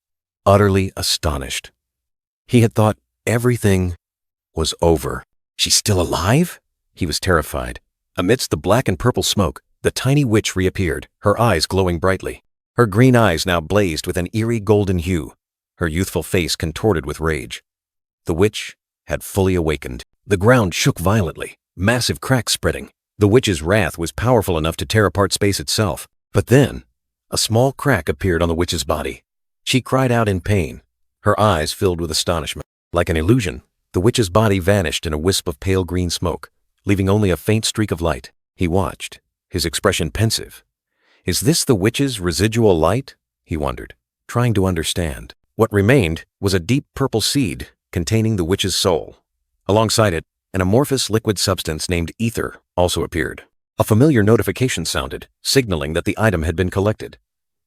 S1: utterly astonished. He had thought everything was over. She's still alive? He was terrified. Amidst the black and purple smoke, the tiny witch reappeared, her eyes glowing brightly. Her green eyes now blazed with an eerie golden hue, her youthful face contorted with rage. The witch had fully awakened. The ground shook violently, massive cracks spreading. The witch's wrath was powerful enough to tear apart space itself. But then, a small crack appeared on the witch's body. She cried out in pain, her eyes filled with astonishment. Like an illusion, the witch's body vanished in a wisp of pale green smoke, leaving only a faint streak of light. He watched, his expression pensive. Is this the witch's residual light? He wondered, trying to understand. What remained was a deep purple seed containing the witch's soul. Alongside it, an amorphous liquid substance named ether also appeared. A familiar notification sounded, signaling that the item had been collected.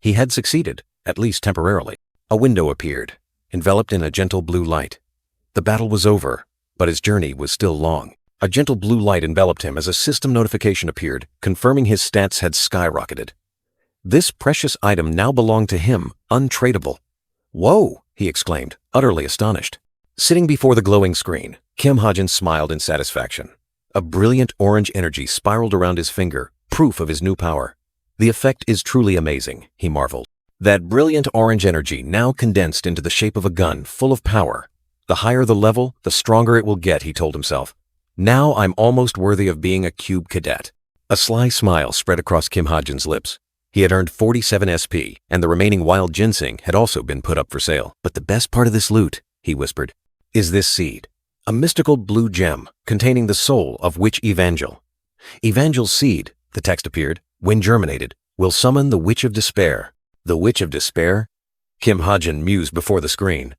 S1: He had succeeded, at least temporarily. A window appeared, enveloped in a gentle blue light. The battle was over, But his journey was still long. A gentle blue light enveloped him as a system notification appeared, confirming his stats had skyrocketed. This precious item now belonged to him, untradeable. "Whoa!" he exclaimed, utterly astonished. Sitting before the glowing screen, Kim Ha-jin smiled in satisfaction. A brilliant orange energy spiraled around his finger, proof of his new power. "The effect is truly amazing," he marveled. That brilliant orange energy now condensed into the shape of a gun full of power. The higher the level, the stronger it will get, he told himself. Now I'm almost worthy of being a cube cadet. A sly smile spread across Kim Ha-jin's lips. He had earned 47 SP, and the remaining wild ginseng had also been put up for sale. "But the best part of this loot," he whispered, "is this seed. A mystical blue gem containing the soul of Witch Evangel. Evangel's seed," the text appeared, "when germinated, will summon the Witch of Despair." The Witch of Despair? Kim Ha-jin mused before the screen.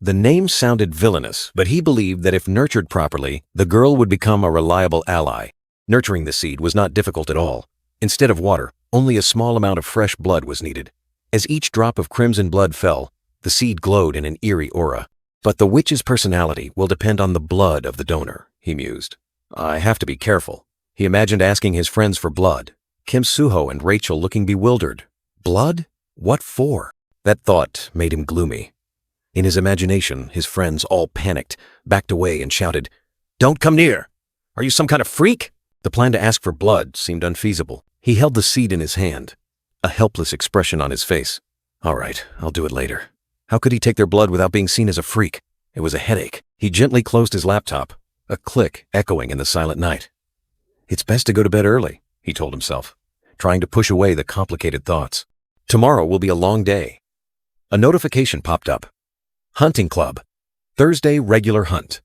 S1: The name sounded villainous, but he believed that if nurtured properly, the girl would become a reliable ally. Nurturing the seed was not difficult at all. Instead of water, only a small amount of fresh blood was needed. As each drop of crimson blood fell, the seed glowed in an eerie aura. "But the witch's personality will depend on the blood of the donor," he mused. "I have to be careful." He imagined asking his friends for blood. Kim Suho and Rachel looking bewildered. Blood? What for? That thought made him gloomy. In his imagination, his friends all panicked, backed away and shouted, "Don't come near! Are you some kind of freak?" The plan to ask for blood seemed unfeasible. He held the seed in his hand, a helpless expression on his face. "All right, I'll do it later." How could he take their blood without being seen as a freak? It was a headache. He gently closed his laptop, a click echoing in the silent night. It's best to go to bed early, he told himself, trying to push away the complicated thoughts. Tomorrow will be a long day. A notification popped up. Hunting Club. Thursday regular hunt.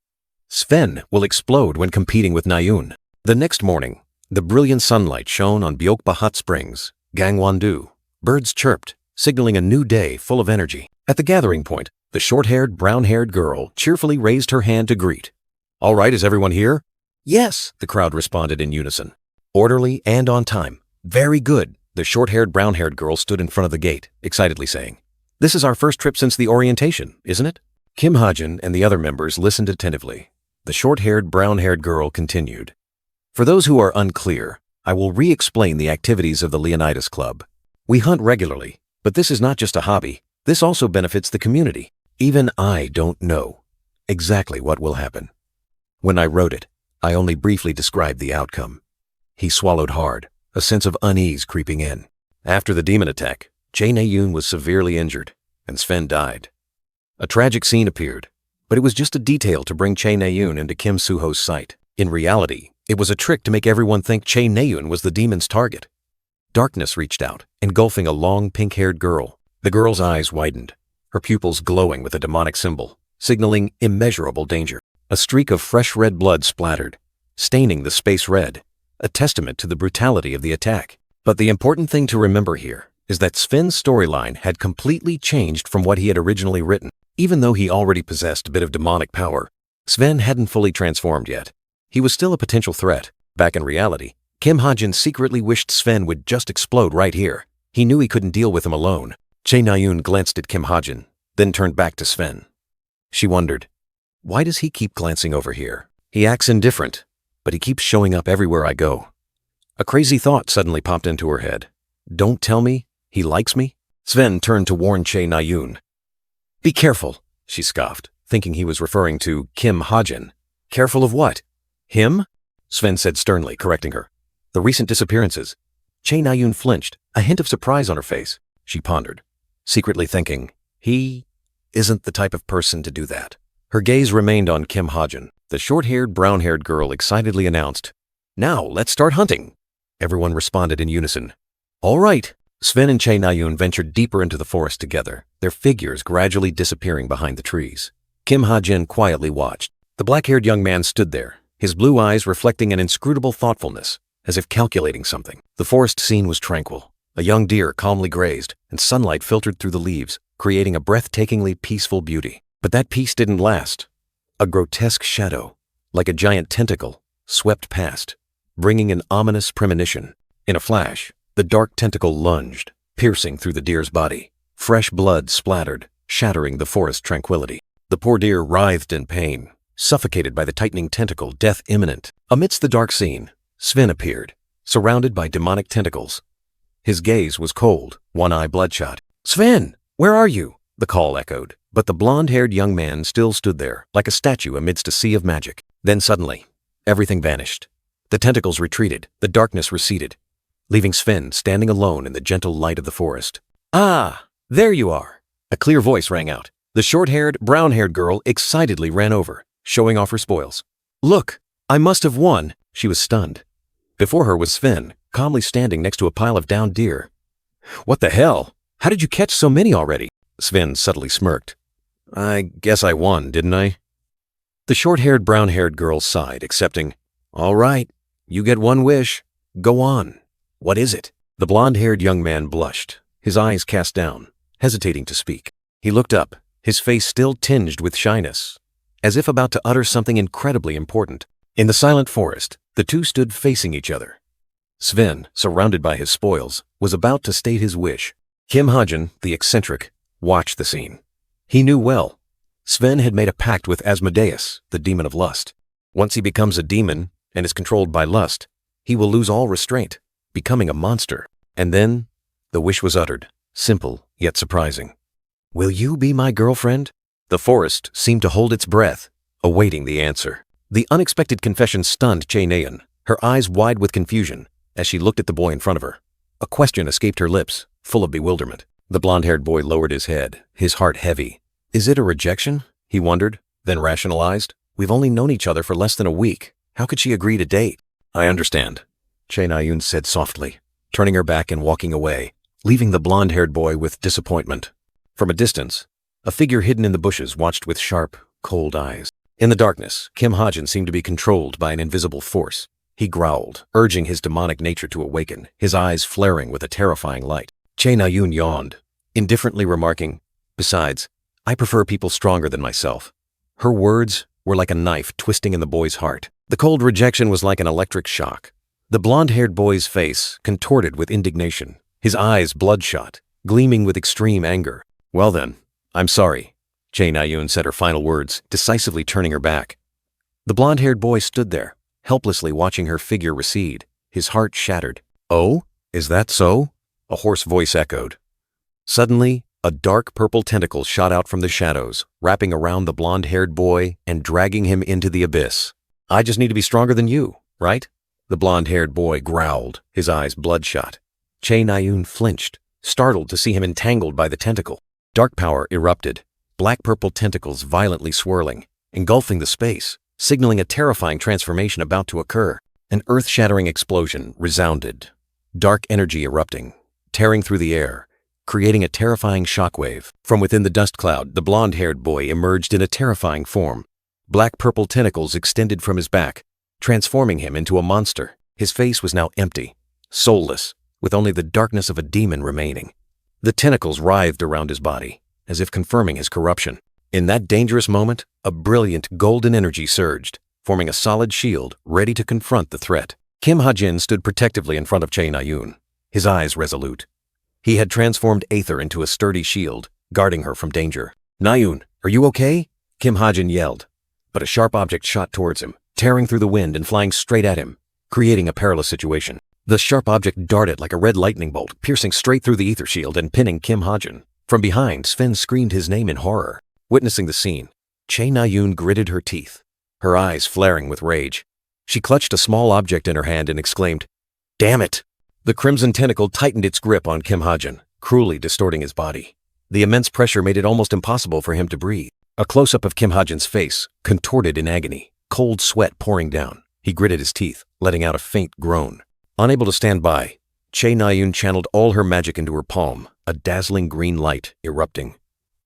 S1: Sven will explode when competing with Nayun. The next morning, the brilliant sunlight shone on Byokba Hot Springs, Gangwon-do. Birds chirped, signaling a new day full of energy. At the gathering point, the short-haired, brown-haired girl cheerfully raised her hand to greet. "All right, is everyone here?" "Yes," the crowd responded in unison. "Orderly and on time. Very good." The short-haired, brown-haired girl stood in front of the gate, excitedly saying, "This is our first trip since the orientation, isn't it?" Kim Ha-jin and the other members listened attentively. The short-haired, brown-haired girl continued. "For those who are unclear, I will re-explain the activities of the Leonidas Club. We hunt regularly, but this is not just a hobby. This also benefits the community. Even I don't know exactly what will happen. When I wrote it, I only briefly described the outcome." He swallowed hard, a sense of unease creeping in. After the demon attack, Chae Na-yoon was severely injured, and Sven died. A tragic scene appeared, but it was just a detail to bring Chae Na-yoon into Kim Suho's sight. In reality, it was a trick to make everyone think Chae Na-yoon was the demon's target. Darkness reached out, engulfing a long, pink-haired girl. The girl's eyes widened, her pupils glowing with a demonic symbol, signaling immeasurable danger. A streak of fresh red blood splattered, staining the space red, a testament to the brutality of the attack. But the important thing to remember here is that Sven's storyline had completely changed from what he had originally written. Even though he already possessed a bit of demonic power, Sven hadn't fully transformed yet. He was still a potential threat. Back in reality, Kim Ha-jin secretly wished Sven would just explode right here. He knew he couldn't deal with him alone. Chae Na-yoon glanced at Kim Ha-jin, then turned back to Sven. She wondered, why does he keep glancing over here? He acts indifferent, but he keeps showing up everywhere I go. A crazy thought suddenly popped into her head. Don't tell me he likes me? Sven turned to warn Chae Na-yoon. Be careful, she scoffed, thinking he was referring to Kim Ha-jin. Careful of what? Him? Sven said sternly, correcting her. The recent disappearances. Chae Na-yoon flinched, a hint of surprise on her face. She pondered, secretly thinking, he isn't the type of person to do that. Her gaze remained on Kim Ha-jin. The short-haired, brown-haired girl excitedly announced, Now, let's start hunting. Everyone responded in unison. All right. Sven and Chae Na-yoon ventured deeper into the forest together, their figures gradually disappearing behind the trees. Kim Ha-jin quietly watched. The black-haired young man stood there, his blue eyes reflecting an inscrutable thoughtfulness, as if calculating something. The forest scene was tranquil. A young deer calmly grazed, and sunlight filtered through the leaves, creating a breathtakingly peaceful beauty. But that peace didn't last. A grotesque shadow, like a giant tentacle, swept past, bringing an ominous premonition. In a flash, the dark tentacle lunged, piercing through the deer's body. Fresh blood splattered, shattering the forest tranquility. The poor deer writhed in pain, suffocated by the tightening tentacle, death imminent. Amidst the dark scene, Sven appeared, surrounded by demonic tentacles. His gaze was cold, one eye bloodshot. "Sven, where are you?" the call echoed, but the blonde-haired young man still stood there, like a statue amidst a sea of magic. Then suddenly, everything vanished. The tentacles retreated, the darkness receded, leaving Sven standing alone in the gentle light of the forest. "Ah, there you are!" A clear voice rang out. The short-haired, brown-haired girl excitedly ran over, showing off her spoils. "Look, I must have won!" She was stunned. Before her was Sven, calmly standing next to a pile of downed deer. "What the hell? How did you catch so many already?" Sven subtly smirked. "I guess I won, didn't I?" The short-haired, brown-haired girl sighed, accepting. "All right, you get one wish. Go on. What is it?" The blonde-haired young man blushed, his eyes cast down, hesitating to speak. He looked up, his face still tinged with shyness, as if about to utter something incredibly important. In the silent forest, the two stood facing each other. Sven, surrounded by his spoils, was about to state his wish. Kim Ha-jin, the eccentric, watched the scene. He knew well. Sven had made a pact with Asmodeus, the demon of lust. Once he becomes a demon and is controlled by lust, he will lose all restraint, becoming a monster. And then, the wish was uttered, simple yet surprising. "Will you be my girlfriend?" The forest seemed to hold its breath, awaiting the answer. The unexpected confession stunned Chae Na-eun, her eyes wide with confusion, as she looked at the boy in front of her. A question escaped her lips, full of bewilderment. The blonde-haired boy lowered his head, his heart heavy. "Is it a rejection?" he wondered, then rationalized. "We've only known each other for less than a week. How could she agree to date?" "I understand," Chae Na-eun said softly, turning her back and walking away, leaving the blonde-haired boy with disappointment. From a distance, a figure hidden in the bushes watched with sharp, cold eyes. In the darkness, Kim Ha-jin seemed to be controlled by an invisible force. He growled, urging his demonic nature to awaken, his eyes flaring with a terrifying light. Chae Na-eun yawned, indifferently remarking, "Besides, I prefer people stronger than myself." Her words were like a knife twisting in the boy's heart. The cold rejection was like an electric shock. The blonde-haired boy's face contorted with indignation, his eyes bloodshot, gleaming with extreme anger. "Well then, I'm sorry," Chae Na-eun said her final words, decisively turning her back. The blonde-haired boy stood there, helplessly watching her figure recede, his heart shattered. "Oh, is that so?" a hoarse voice echoed. Suddenly, a dark purple tentacle shot out from the shadows, wrapping around the blonde-haired boy and dragging him into the abyss. "I just need to be stronger than you, right?" the blonde-haired boy growled, his eyes bloodshot. Chae Na-eun flinched, startled to see him entangled by the tentacle. Dark power erupted, black-purple tentacles violently swirling, engulfing the space, signaling a terrifying transformation about to occur. An earth-shattering explosion resounded, dark energy erupting, tearing through the air, creating a terrifying shockwave. From within the dust cloud, the blonde-haired boy emerged in a terrifying form. Black-purple tentacles extended from his back, transforming him into a monster. His face was now empty, soulless, with only the darkness of a demon remaining. The tentacles writhed around his body, as if confirming his corruption. In that dangerous moment, a brilliant golden energy surged, forming a solid shield ready to confront the threat. Kim Ha-jin stood protectively in front of Chae Na-eun, his eyes resolute. He had transformed Aether into a sturdy shield, guarding her from danger. "Na-eun, are you okay?" Kim Ha-jin yelled, but a sharp object shot towards him, tearing through the wind and flying straight at him, creating a perilous situation. The sharp object darted like a red lightning bolt, piercing straight through the Aether shield and pinning Kim Ha-jin. From behind, Sven screamed his name in horror. Witnessing the scene, Chae Na-eun gritted her teeth, her eyes flaring with rage. She clutched a small object in her hand and exclaimed, "Damn it!" The crimson tentacle tightened its grip on Kim Ha-jin, cruelly distorting his body. The immense pressure made it almost impossible for him to breathe. A close-up of Kim Ha-jin's face, contorted in agony, cold sweat pouring down. He gritted his teeth, letting out a faint groan. Unable to stand by, Chae Na-eun channeled all her magic into her palm, a dazzling green light erupting.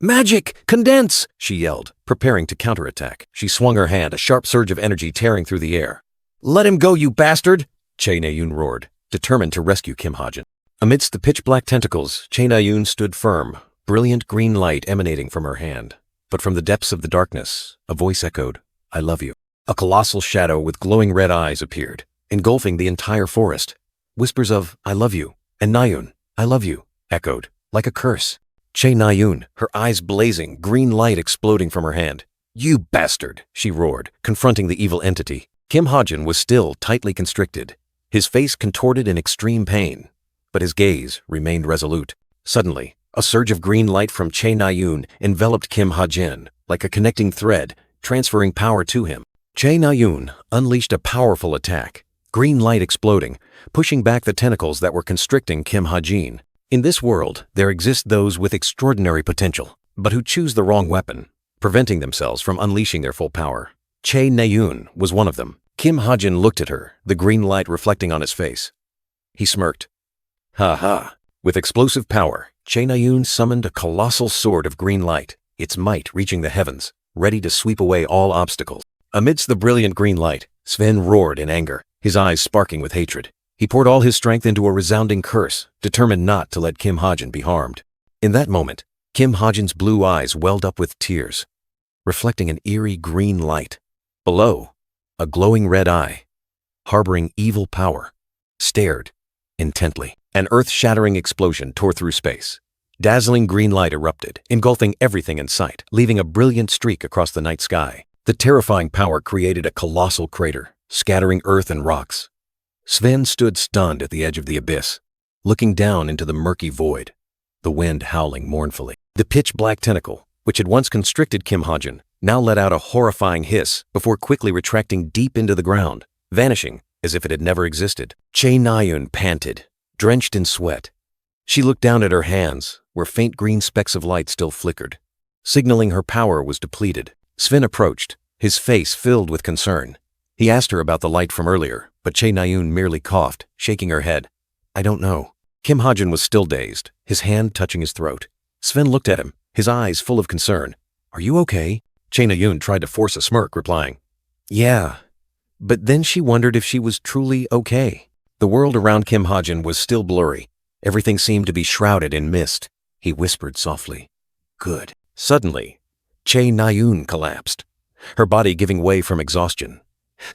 S1: "Magic! Condense!" she yelled, preparing to counterattack. She swung her hand, a sharp surge of energy tearing through the air. "Let him go, you bastard!" Chae Na-eun roared, determined to rescue Kim Ha-jin. Amidst the pitch-black tentacles, Chae Na-eun stood firm, brilliant green light emanating from her hand. But from the depths of the darkness, a voice echoed, "I love you." A colossal shadow with glowing red eyes appeared, engulfing the entire forest. Whispers of, "I love you," and "Na-eun, I love you," echoed, like a curse. Chae Na-eun, her eyes blazing, green light exploding from her hand. "You bastard!" she roared, confronting the evil entity. Kim Ha-jin was still tightly constricted, his face contorted in extreme pain, but his gaze remained resolute. Suddenly, a surge of green light from Che Na-yoon enveloped Kim Ha-jin like a connecting thread, transferring power to him. Che Na-yoon unleashed a powerful attack, green light exploding, pushing back the tentacles that were constricting Kim Ha-jin. In this world, there exist those with extraordinary potential, but who choose the wrong weapon, preventing themselves from unleashing their full power. Che Na-yoon was one of them. Kim Ha-jin looked at her, the green light reflecting on his face. He smirked. "Ha ha." With explosive power, Che Na-yoon summoned a colossal sword of green light, its might reaching the heavens, ready to sweep away all obstacles. Amidst the brilliant green light, Sven roared in anger, his eyes sparking with hatred. He poured all his strength into a resounding curse, determined not to let Kim Ha-jin be harmed. In that moment, Kim Ha-jin's blue eyes welled up with tears, reflecting an eerie green light. Below, a glowing red eye, harboring evil power, stared intently. An earth-shattering explosion tore through space. Dazzling green light erupted, engulfing everything in sight, leaving a brilliant streak across the night sky. The terrifying power created a colossal crater, scattering earth and rocks. Sven stood stunned at the edge of the abyss, looking down into the murky void, the wind howling mournfully. The pitch-black tentacle, which had once constricted Kim Ha-jin, now let out a horrifying hiss before quickly retracting deep into the ground, vanishing as if it had never existed. Che Na-yoon panted, drenched in sweat. She looked down at her hands, where faint green specks of light still flickered, signaling her power was depleted. Sven approached, his face filled with concern. He asked her about the light from earlier, but Che Na-yoon merely coughed, shaking her head. "I don't know." Kim Ha-jin was still dazed, his hand touching his throat. Sven looked at him, his eyes full of concern. "Are you okay?" Che Na-yoon tried to force a smirk, replying, "Yeah." But then she wondered if she was truly okay. The world around Kim Ha-jin was still blurry. Everything seemed to be shrouded in mist. He whispered softly, "Good." Suddenly, Che Na-yoon collapsed, her body giving way from exhaustion.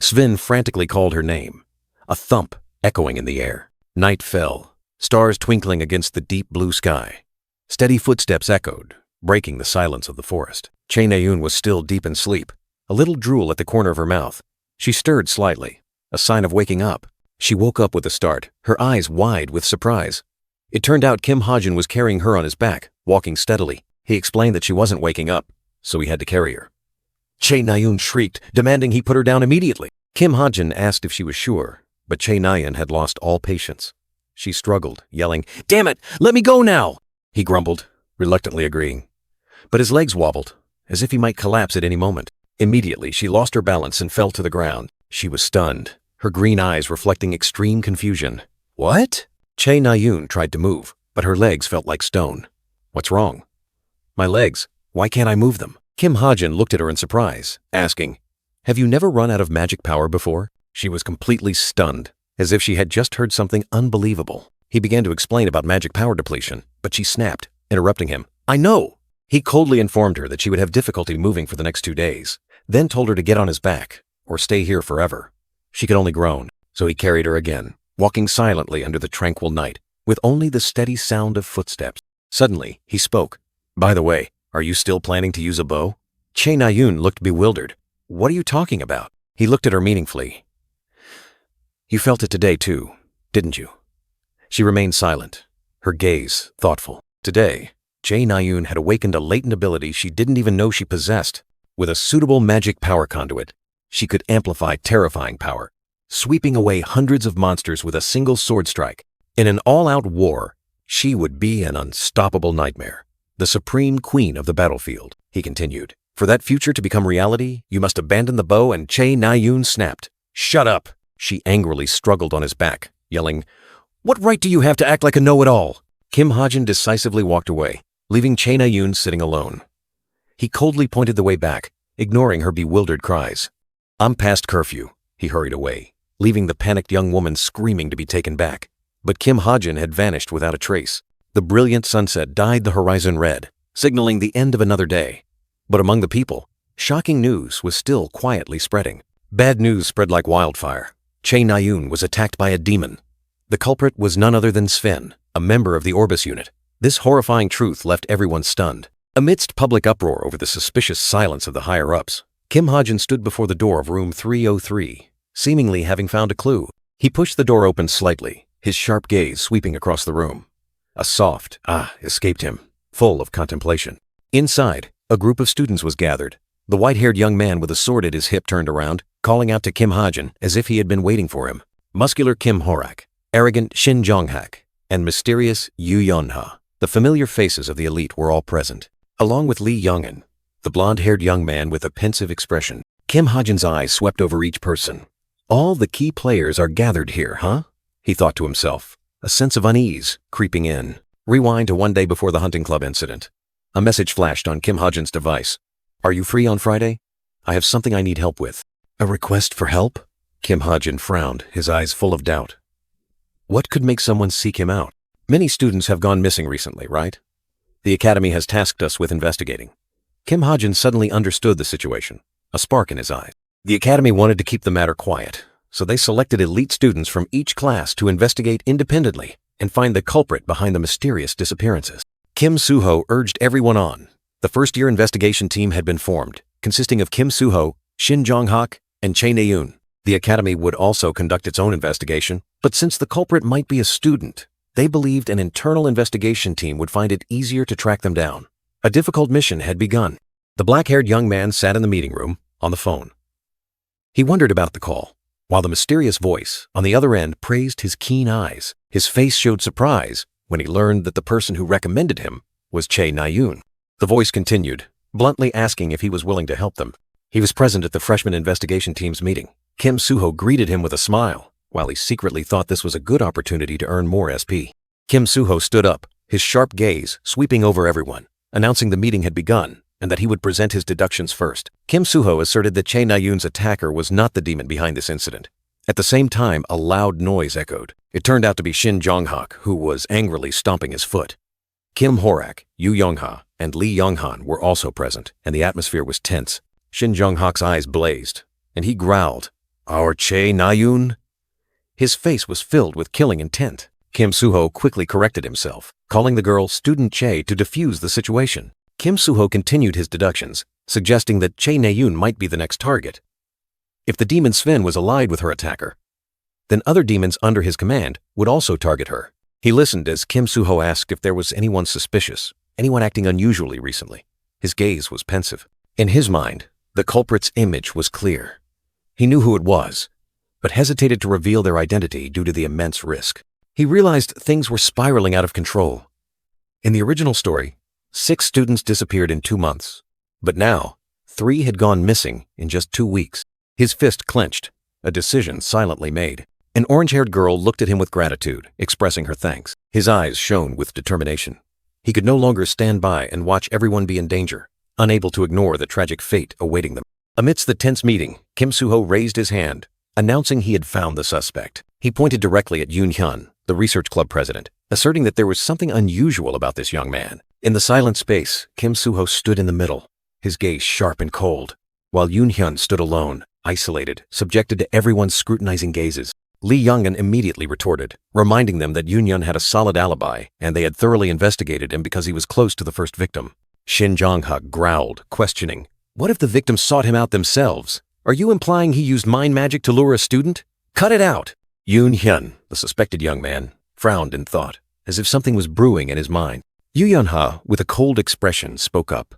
S1: Sven frantically called her name, a thump echoing in the air. Night fell, stars twinkling against the deep blue sky. Steady footsteps echoed, breaking the silence of the forest. Che Na-yoon was still deep in sleep, a little drool at the corner of her mouth. She stirred slightly, a sign of waking up. She woke up with a start, her eyes wide with surprise. It turned out Kim Ha-jin was carrying her on his back, walking steadily. He explained that she wasn't waking up, so he had to carry her. Che Na-yoon shrieked, demanding he put her down immediately. Kim Ha-jin asked if she was sure, but Che Na-yoon had lost all patience. She struggled, yelling, "Damn it, let me go now!" He grumbled, reluctantly agreeing. But his legs wobbled, as if he might collapse at any moment. Immediately, she lost her balance and fell to the ground. She was stunned, her green eyes reflecting extreme confusion. "What?" Che Na-yoon tried to move, but her legs felt like stone. "What's wrong?" "My legs. Why can't I move them?" Kim Ha-jin looked at her in surprise, asking, "Have you never run out of magic power before?" She was completely stunned, as if she had just heard something unbelievable. He began to explain about magic power depletion, but she snapped, interrupting him. "I know!" He coldly informed her that she would have difficulty moving for the next 2 days, then told her to get on his back, or stay here forever. She could only groan, so he carried her again, walking silently under the tranquil night, with only the steady sound of footsteps. Suddenly, he spoke. "By the way, are you still planning to use a bow?" Che Na-yoon looked bewildered. "What are you talking about?" He looked at her meaningfully. "You felt it today too, didn't you?" She remained silent, her gaze thoughtful. Today, Che Na-yoon had awakened a latent ability she didn't even know she possessed. With a suitable magic power conduit, she could amplify terrifying power, sweeping away hundreds of monsters with a single sword strike. In an all-out war, she would be an unstoppable nightmare. "The supreme queen of the battlefield," he continued. "For that future to become reality, you must abandon the bow," and Che Na-yoon snapped. "Shut up!" She angrily struggled on his back, yelling, "What right do you have to act like a know-it-all?" Kim Ha-jin decisively walked away, leaving Che Na-yoon sitting alone. He coldly pointed the way back, ignoring her bewildered cries. "I'm past curfew," he hurried away, leaving the panicked young woman screaming to be taken back. But Kim Ha-jin had vanished without a trace. The brilliant sunset dyed the horizon red, signaling the end of another day. But among the people, shocking news was still quietly spreading. Bad news spread like wildfire. Che Na-yoon was attacked by a demon. The culprit was none other than Sven, a member of the Orbis unit. This horrifying truth left everyone stunned. Amidst public uproar over the suspicious silence of the higher-ups, Kim Ha-jin stood before the door of room 303, seemingly having found a clue. He pushed the door open slightly, his sharp gaze sweeping across the room. A soft "ah" escaped him, full of contemplation. Inside, a group of students was gathered. The white-haired young man with a sword at his hip turned around, calling out to Kim Ha-jin as if he had been waiting for him. Muscular Kim Horak, arrogant Shin Jong-hak, and mysterious Yu Yeon-ha. The familiar faces of the elite were all present, along with Lee Young-in, the blonde-haired young man with a pensive expression. Kim Ha-jin's eyes swept over each person. All the key players are gathered here, huh? He thought to himself, a sense of unease creeping in. Rewind to one day before the hunting club incident. A message flashed on Kim Ha-jin's device. Are you free on Friday? I have something I need help with. A request for help? Kim Ha-jin frowned, his eyes full of doubt. What could make someone seek him out? Many students have gone missing recently, right? The academy has tasked us with investigating. Kim Ha-jin suddenly understood the situation, a spark in his eyes. The academy wanted to keep the matter quiet, so they selected elite students from each class to investigate independently and find the culprit behind the mysterious disappearances. Kim Soo-ho urged everyone on. The first-year investigation team had been formed, consisting of Kim Soo-ho, Shin Jong-hak, and Chae Na-yoon. The academy would also conduct its own investigation, but since the culprit might be a student, they believed an internal investigation team would find it easier to track them down. A difficult mission had begun. The black-haired young man sat in the meeting room, on the phone. He wondered about the call, while the mysterious voice on the other end praised his keen eyes. His face showed surprise when he learned that the person who recommended him was Chae Na-yoon. The voice continued, bluntly asking if he was willing to help them. He was present at the freshman investigation team's meeting. Kim Soo-ho greeted him with a smile, while he secretly thought this was a good opportunity to earn more SP. Kim Soo-ho stood up, his sharp gaze sweeping over everyone, announcing the meeting had begun and that he would present his deductions first. Kim Soo-ho asserted that Chae Na-yoon's attacker was not the demon behind this incident. At the same time, a loud noise echoed. It turned out to be Shin Jong-hak, who was angrily stomping his foot. Kim Horak, Yu Yeon-ha, and Lee Young-han were also present, and the atmosphere was tense. Shin Jong-hak's eyes blazed, and he growled, "Our Chae Na-yoon?" His face was filled with killing intent. Kim Soo-ho quickly corrected himself, calling the girl Student Chae to defuse the situation. Kim Soo-ho continued his deductions, suggesting that Chae Na-yoon might be the next target. If the demon Sven was allied with her attacker, then other demons under his command would also target her. He listened as Kim Soo-ho asked if there was anyone suspicious, anyone acting unusually recently. His gaze was pensive. In his mind, the culprit's image was clear. He knew who it was, but hesitated to reveal their identity due to the immense risk. He realized things were spiraling out of control. In the original story, 6 students disappeared in 2 months, but now 3 had gone missing in just 2 weeks. His fist clenched, a decision silently made. An orange-haired girl looked at him with gratitude, expressing her thanks. His eyes shone with determination. He could no longer stand by and watch everyone be in danger, unable to ignore the tragic fate awaiting them. Amidst the tense meeting, Kim Soo-ho raised his hand, announcing he had found the suspect. He pointed directly at Yoon Hyun, the research club president, asserting that there was something unusual about this young man. In the silent space, Kim Soo-ho stood in the middle, his gaze sharp and cold, while Yoon Hyun stood alone, isolated, subjected to everyone's scrutinizing gazes. Lee Young-in immediately retorted, reminding them that Yoon Hyun had a solid alibi and they had thoroughly investigated him because he was close to the first victim. Shin Jong-hak growled, questioning, "What if the victims sought him out themselves? Are you implying he used mind magic to lure a student? Cut it out!" Yoon Hyun, the suspected young man, frowned in thought, as if something was brewing in his mind. Yu Yeon-ha, with a cold expression, spoke up.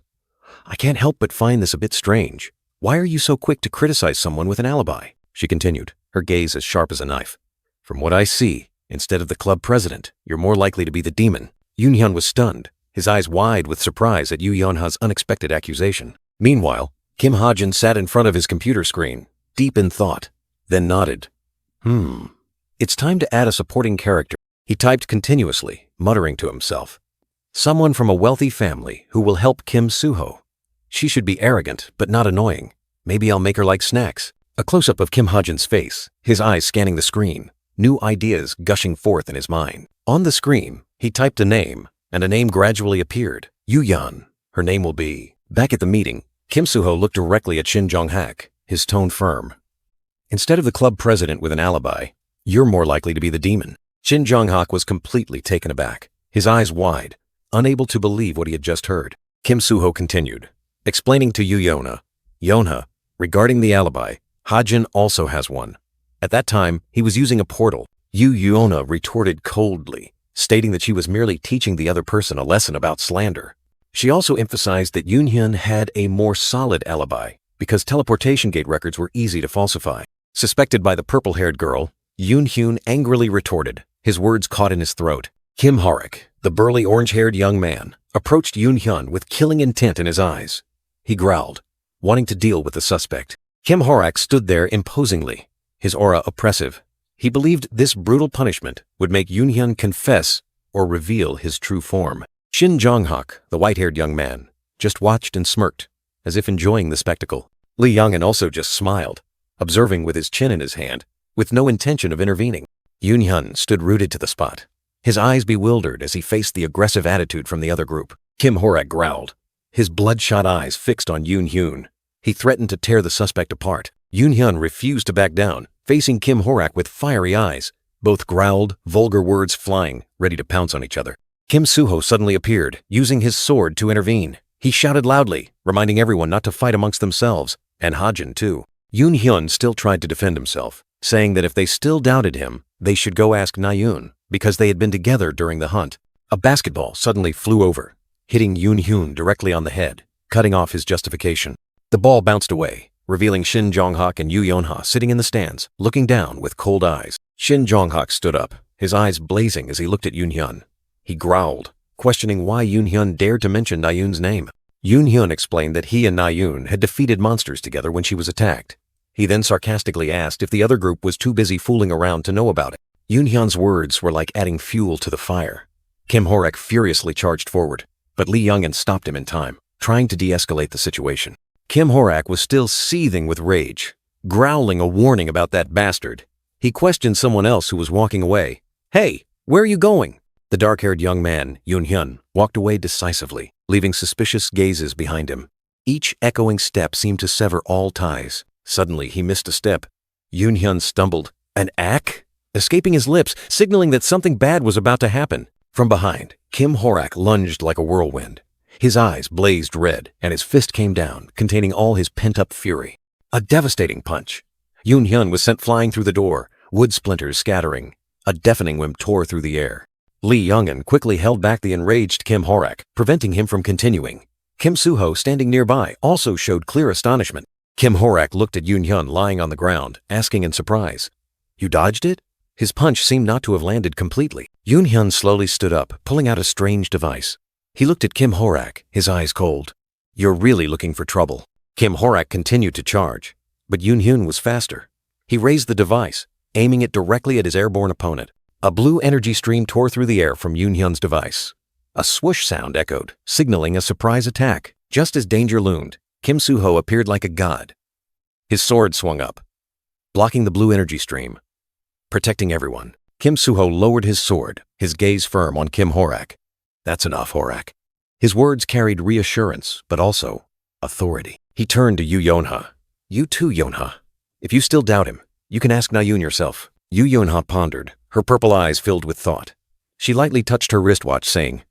S1: "I can't help but find this a bit strange. Why are you so quick to criticize someone with an alibi?" She continued, her gaze as sharp as a knife. "From what I see, instead of the club president, you're more likely to be the demon." Yoon Hyun was stunned, his eyes wide with surprise at Yu Yeon-ha's unexpected accusation. Meanwhile, Kim Ha-jin sat in front of his computer screen, deep in thought, then nodded. It's time to add a supporting character." He typed continuously, muttering to himself. "Someone from a wealthy family who will help Kim Soo-ho. She should be arrogant, but not annoying. Maybe I'll make her like snacks." A close-up of Kim Ha-jin's face, his eyes scanning the screen, new ideas gushing forth in his mind. On the screen, he typed a name, and a name gradually appeared. Yu-yeon. Her name will be. Back at the meeting, Kim Soo-ho looked directly at Shin Jong-hak, his tone firm. "Instead of the club president with an alibi, you're more likely to be the demon." Shin Jong-hak was completely taken aback, his eyes wide, unable to believe what he had just heard. Kim Suho continued, explaining to Yu Yonha, Yonha, regarding the alibi, Hajin also has one. At that time, he was using a portal. Yu Yonha retorted coldly, stating that she was merely teaching the other person a lesson about slander. She also emphasized that Yoon-hyun had a more solid alibi, because teleportation gate records were easy to falsify. Suspected by the purple-haired girl, Yoon-hyun angrily retorted, his words caught in his throat. Kim Horak, the burly orange-haired young man, approached Yoon-hyun with killing intent in his eyes. He growled, wanting to deal with the suspect. Kim Horak stood there imposingly, his aura oppressive. He believed this brutal punishment would make Yoon-hyun confess or reveal his true form. Shin Jong-hak, the white-haired young man, just watched and smirked, as if enjoying the spectacle. Lee Young-in also just smiled, observing with his chin in his hand, with no intention of intervening. Yoon-hyun stood rooted to the spot, his eyes bewildered as he faced the aggressive attitude from the other group. Kim Horak growled, his bloodshot eyes fixed on Yoon-hyun. He threatened to tear the suspect apart. Yoon-hyun refused to back down, facing Kim Horak with fiery eyes. Both growled, vulgar words flying, ready to pounce on each other. Kim Suho suddenly appeared, using his sword to intervene. He shouted loudly, reminding everyone not to fight amongst themselves, and Hajin too. Yoon-hyun still tried to defend himself, saying that if they still doubted him, they should go ask Nayoon, because they had been together during the hunt. A basketball suddenly flew over, hitting Yoon-hyun directly on the head, cutting off his justification. The ball bounced away, revealing Shin Jong-hak and Yu Yonha sitting in the stands, looking down with cold eyes. Shin Jong-hak stood up, his eyes blazing as he looked at Yoon-hyun. He growled, questioning why Yoon-hyun dared to mention Nayoon's name. Yoon-hyun explained that he and Nayoon had defeated monsters together when she was attacked. He then sarcastically asked if the other group was too busy fooling around to know about it. Yoon-hyun's words were like adding fuel to the fire. Kim Horak furiously charged forward, but Lee Young-in stopped him in time, trying to de-escalate the situation. Kim Horak was still seething with rage, growling a warning about that bastard. He questioned someone else who was walking away. "Hey, where are you going?" The dark-haired young man, Yoon-hyun, walked away decisively, leaving suspicious gazes behind him. Each echoing step seemed to sever all ties. Suddenly, he missed a step. Yoon-hyun stumbled. An ack? Escaping his lips, signaling that something bad was about to happen. From behind, Kim Horak lunged like a whirlwind. His eyes blazed red, and his fist came down, containing all his pent-up fury. A devastating punch. Yoon-hyun was sent flying through the door, wood splinters scattering. A deafening whim tore through the air. Lee Young-in quickly held back the enraged Kim Horak, preventing him from continuing. Kim Suho, standing nearby, also showed clear astonishment. Kim Horak looked at Yoon-hyun lying on the ground, asking in surprise, "You dodged it?" His punch seemed not to have landed completely. Yoon-hyun slowly stood up, pulling out a strange device. He looked at Kim Horak, his eyes cold. "You're really looking for trouble." Kim Horak continued to charge, but Yoon-hyun was faster. He raised the device, aiming it directly at his airborne opponent. A blue energy stream tore through the air from Yoon-hyun's device. A swoosh sound echoed, signaling a surprise attack. Just as danger loomed, Kim Suho appeared like a god. His sword swung up, blocking the blue energy stream, protecting everyone. Kim Suho lowered his sword, his gaze firm on Kim Horak. "That's enough, Horak." His words carried reassurance, but also authority. He turned to Yu Yonha. "You too, Yonha. If you still doubt him, you can ask Nayoon yourself." Yu Yonha pondered, her purple eyes filled with thought. She lightly touched her wristwatch, saying,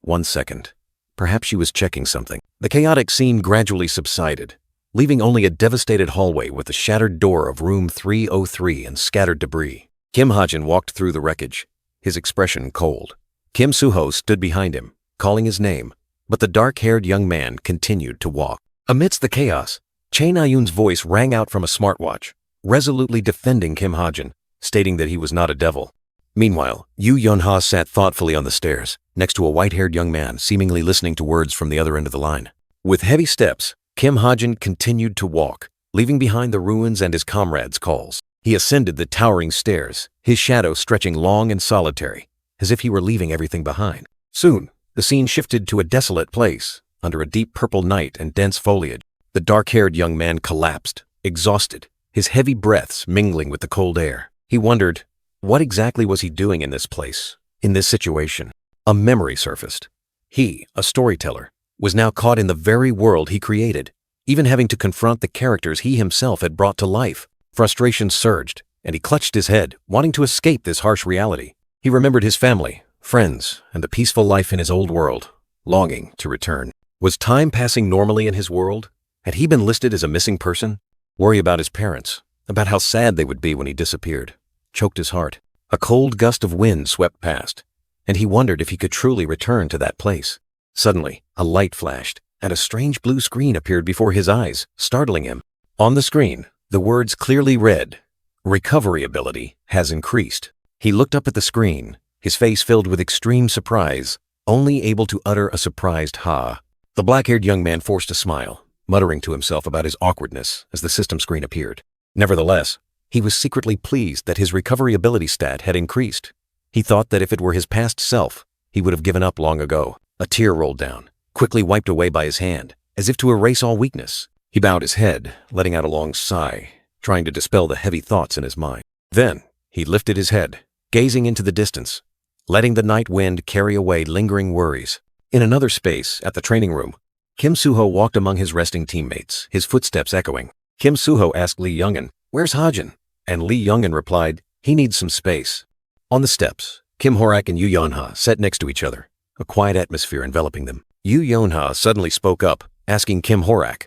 S1: "1 second." Perhaps she was checking something. The chaotic scene gradually subsided, leaving only a devastated hallway with the shattered door of room 303 and scattered debris. Kim Hajin walked through the wreckage, his expression cold. Kim Suho stood behind him, calling his name, but the dark-haired young man continued to walk. Amidst the chaos, Chae Na-yoon's voice rang out from a smartwatch, resolutely defending Kim Hajin, stating that he was not a devil. Meanwhile, Yu Yonha sat thoughtfully on the stairs, next to a white-haired young man seemingly listening to words from the other end of the line. With heavy steps, Kim Hajin continued to walk, leaving behind the ruins and his comrades' calls. He ascended the towering stairs, his shadow stretching long and solitary, as if he were leaving everything behind. Soon, the scene shifted to a desolate place, under a deep purple night and dense foliage. The dark-haired young man collapsed, exhausted, his heavy breaths mingling with the cold air. He wondered, what exactly was he doing in this place, in this situation? A memory surfaced. He, a storyteller, was now caught in the very world he created, even having to confront the characters he himself had brought to life. Frustration surged, and he clutched his head, wanting to escape this harsh reality. He remembered his family, friends, and the peaceful life in his old world, longing to return. Was time passing normally in his world? Had he been listed as a missing person? Worry about his parents, about how sad they would be when he disappeared, choked his heart. A cold gust of wind swept past, and he wondered if he could truly return to that place. Suddenly, a light flashed, and a strange blue screen appeared before his eyes, startling him. On the screen, the words clearly read, "Recovery ability has increased." He looked up at the screen, his face filled with extreme surprise, only able to utter a surprised "ha." The black-haired young man forced a smile, muttering to himself about his awkwardness as the system screen appeared. Nevertheless, he was secretly pleased that his recovery ability stat had increased. He thought that if it were his past self, he would have given up long ago. A tear rolled down, quickly wiped away by his hand, as if to erase all weakness. He bowed his head, letting out a long sigh, trying to dispel the heavy thoughts in his mind. Then, he lifted his head, gazing into the distance, letting the night wind carry away lingering worries. In another space, at the training room, Kim Soo-ho walked among his resting teammates, his footsteps echoing. Kim Soo-ho asked Lee Youngin, "Where's Hajin?" And Lee Youngin replied, "He needs some space." On the steps, Kim Horak and Yoo Yeon-ha sat next to each other, a quiet atmosphere enveloping them. Yoo Yeon-ha suddenly spoke up, asking Kim Horak,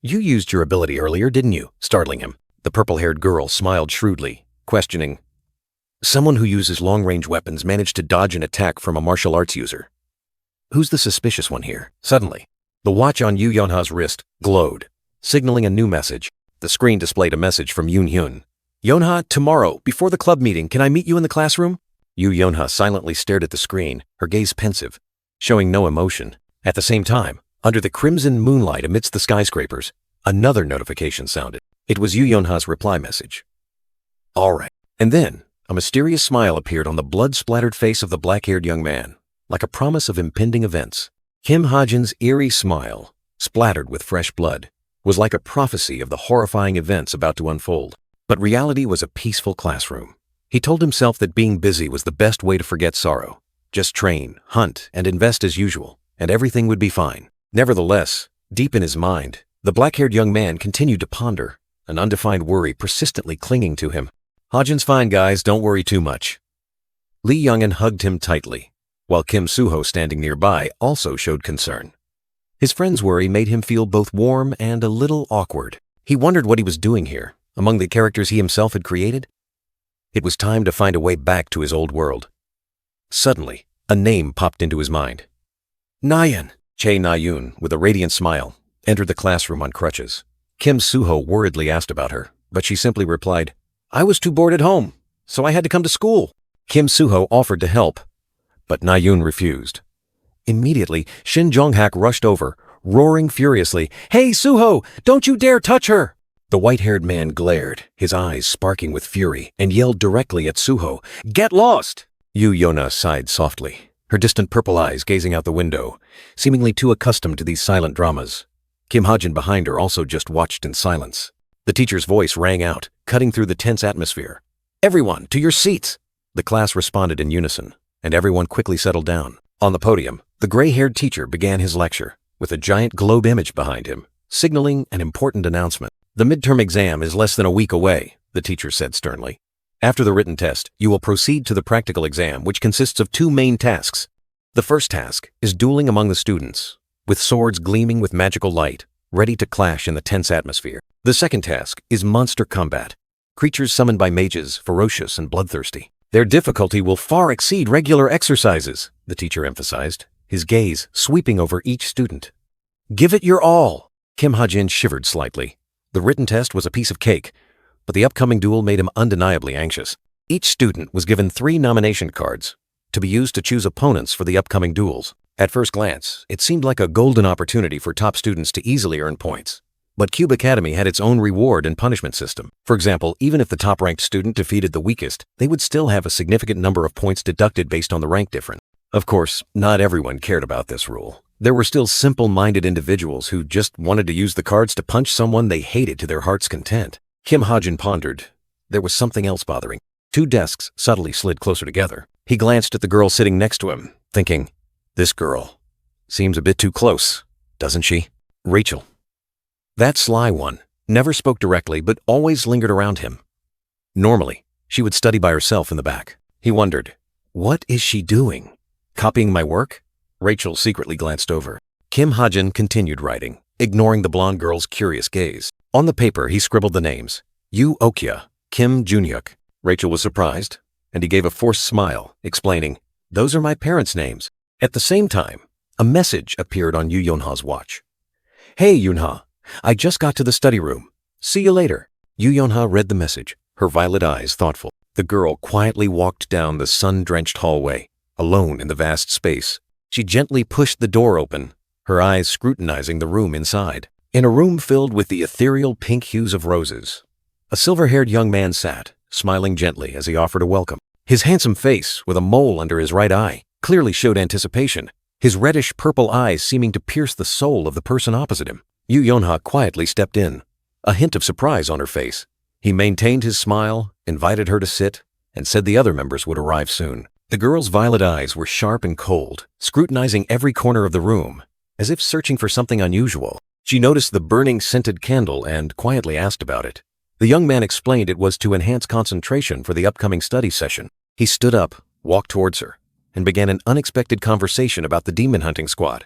S1: "You used your ability earlier, didn't you?" startling him. The purple-haired girl smiled shrewdly, questioning, "Someone who uses long-range weapons managed to dodge an attack from a martial arts user. Who's the suspicious one here?" Suddenly, the watch on Yoo Yeon-ha's wrist glowed, signaling a new message. The screen displayed a message from Yoon Hyun. "Yeon-ha, tomorrow, before the club meeting, can I meet you in the classroom?" Yoo Yeon-ha silently stared at the screen, her gaze pensive, showing no emotion. At the same time, under the crimson moonlight amidst the skyscrapers, another notification sounded. It was Yoo Yeon-ha's reply message. "All right." And then, a mysterious smile appeared on the blood-splattered face of the black-haired young man, like a promise of impending events. Kim Hajin's eerie smile, splattered with fresh blood, was like a prophecy of the horrifying events about to unfold. But reality was a peaceful classroom. He told himself that being busy was the best way to forget sorrow. Just train, hunt, and invest as usual, and everything would be fine. Nevertheless, deep in his mind, the black-haired young man continued to ponder, an undefined worry persistently clinging to him. "Hajin's fine, guys, don't worry too much." Lee Youngin hugged him tightly, while Kim Soo-ho standing nearby also showed concern. His friend's worry made him feel both warm and a little awkward. He wondered what he was doing here, among the characters he himself had created. It was time to find a way back to his old world. Suddenly, a name popped into his mind. Nayeon. Chae Na-yoon, with a radiant smile, entered the classroom on crutches. Kim Soo-ho worriedly asked about her, but she simply replied, "I was too bored at home, so I had to come to school." Kim Soo-ho offered to help, but Na-yoon refused. Immediately, Shin Jong-hak rushed over, roaring furiously, "Hey, Soo-ho, don't you dare touch her!" The white-haired man glared, his eyes sparking with fury, and yelled directly at Soo-ho, "Get lost!" Yoo Yeon-ha sighed softly, her distant purple eyes gazing out the window, seemingly too accustomed to these silent dramas. Kim Hajin behind her also just watched in silence. The teacher's voice rang out, cutting through the tense atmosphere. "Everyone, to your seats!" The class responded in unison, and everyone quickly settled down. On the podium, the gray-haired teacher began his lecture, with a giant globe image behind him, signaling an important announcement. "The midterm exam is less than a week away," the teacher said sternly. "After the written test, you will proceed to the practical exam, which consists of two main tasks. The first task is dueling among the students, with swords gleaming with magical light, ready to clash in the tense atmosphere. The second task is monster combat, creatures summoned by mages, ferocious and bloodthirsty. Their difficulty will far exceed regular exercises," the teacher emphasized, his gaze sweeping over each student. "Give it your all." Kim Hajin shivered slightly. The written test was a piece of cake, but the upcoming duel made him undeniably anxious. Each student was given 3 nomination cards to be used to choose opponents for the upcoming duels. At first glance, it seemed like a golden opportunity for top students to easily earn points. But Cube Academy had its own reward and punishment system. For example, even if the top-ranked student defeated the weakest, they would still have a significant number of points deducted based on the rank difference. Of course, not everyone cared about this rule. There were still simple-minded individuals who just wanted to use the cards to punch someone they hated to their heart's content. Kim Hajin pondered. There was something else bothering. 2 desks subtly slid closer together. He glanced at the girl sitting next to him, thinking, "This girl seems a bit too close, doesn't she?" Rachel. That sly one never spoke directly but always lingered around him. Normally, she would study by herself in the back. He wondered, what is she doing? Copying my work? Rachel secretly glanced over. Kim Ha-jin continued writing, ignoring the blonde girl's curious gaze. On the paper, he scribbled the names. Yoo Okya, Kim Junhyuk. Rachel was surprised, and he gave a forced smile, explaining, "Those are my parents' names." At the same time, a message appeared on Yoo Yeonha's watch. "Hey, Yoonha, I just got to the study room. See you later." Yoo Yeonha read the message, her violet eyes thoughtful. The girl quietly walked down the sun-drenched hallway, alone in the vast space. She gently pushed the door open, her eyes scrutinizing the room inside. In a room filled with the ethereal pink hues of roses, a silver-haired young man sat, smiling gently as he offered a welcome. His handsome face, with a mole under his right eye, clearly showed anticipation, his reddish-purple eyes seeming to pierce the soul of the person opposite him. Yoo Yeonha quietly stepped in, a hint of surprise on her face. He maintained his smile, invited her to sit, and said the other members would arrive soon. The girl's violet eyes were sharp and cold, scrutinizing every corner of the room, as if searching for something unusual. She noticed the burning scented candle and quietly asked about it. The young man explained it was to enhance concentration for the upcoming study session. He stood up, walked towards her, and began an unexpected conversation about the demon hunting squad,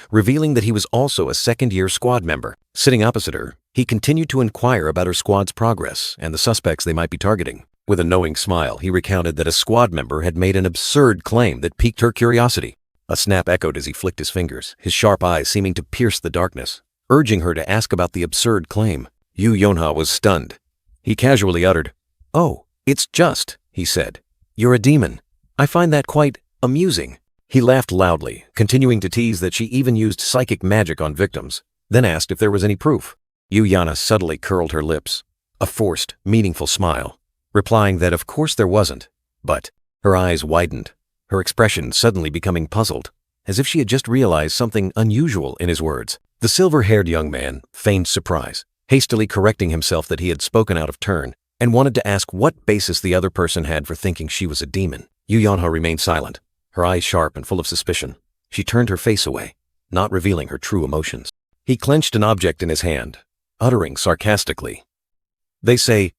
S1: revealing that he was also a second-year squad member. Sitting opposite her, he continued to inquire about her squad's progress and the suspects they might be targeting. With a knowing smile, he recounted that a squad member had made an absurd claim that piqued her curiosity. A snap echoed as he flicked his fingers, his sharp eyes seeming to pierce the darkness, urging her to ask about the absurd claim. Yoo Yeonha was stunned. He casually uttered, "Oh, it's just," he said. "You're a demon. I find that quite amusing." He laughed loudly, continuing to tease that she even used psychic magic on victims, then asked if there was any proof. Yoo Yeonha subtly curled her lips, a forced, meaningful smile, replying that of course there wasn't, but her eyes widened, her expression suddenly becoming puzzled, as if she had just realized something unusual in his words. The silver-haired young man feigned surprise, hastily correcting himself that he had spoken out of turn, and wanted to ask what basis the other person had for thinking she was a demon. Yoo Yeonha remained silent, her eyes sharp and full of suspicion. She turned her face away, not revealing her true emotions. He clenched an object in his hand, uttering sarcastically, "They say,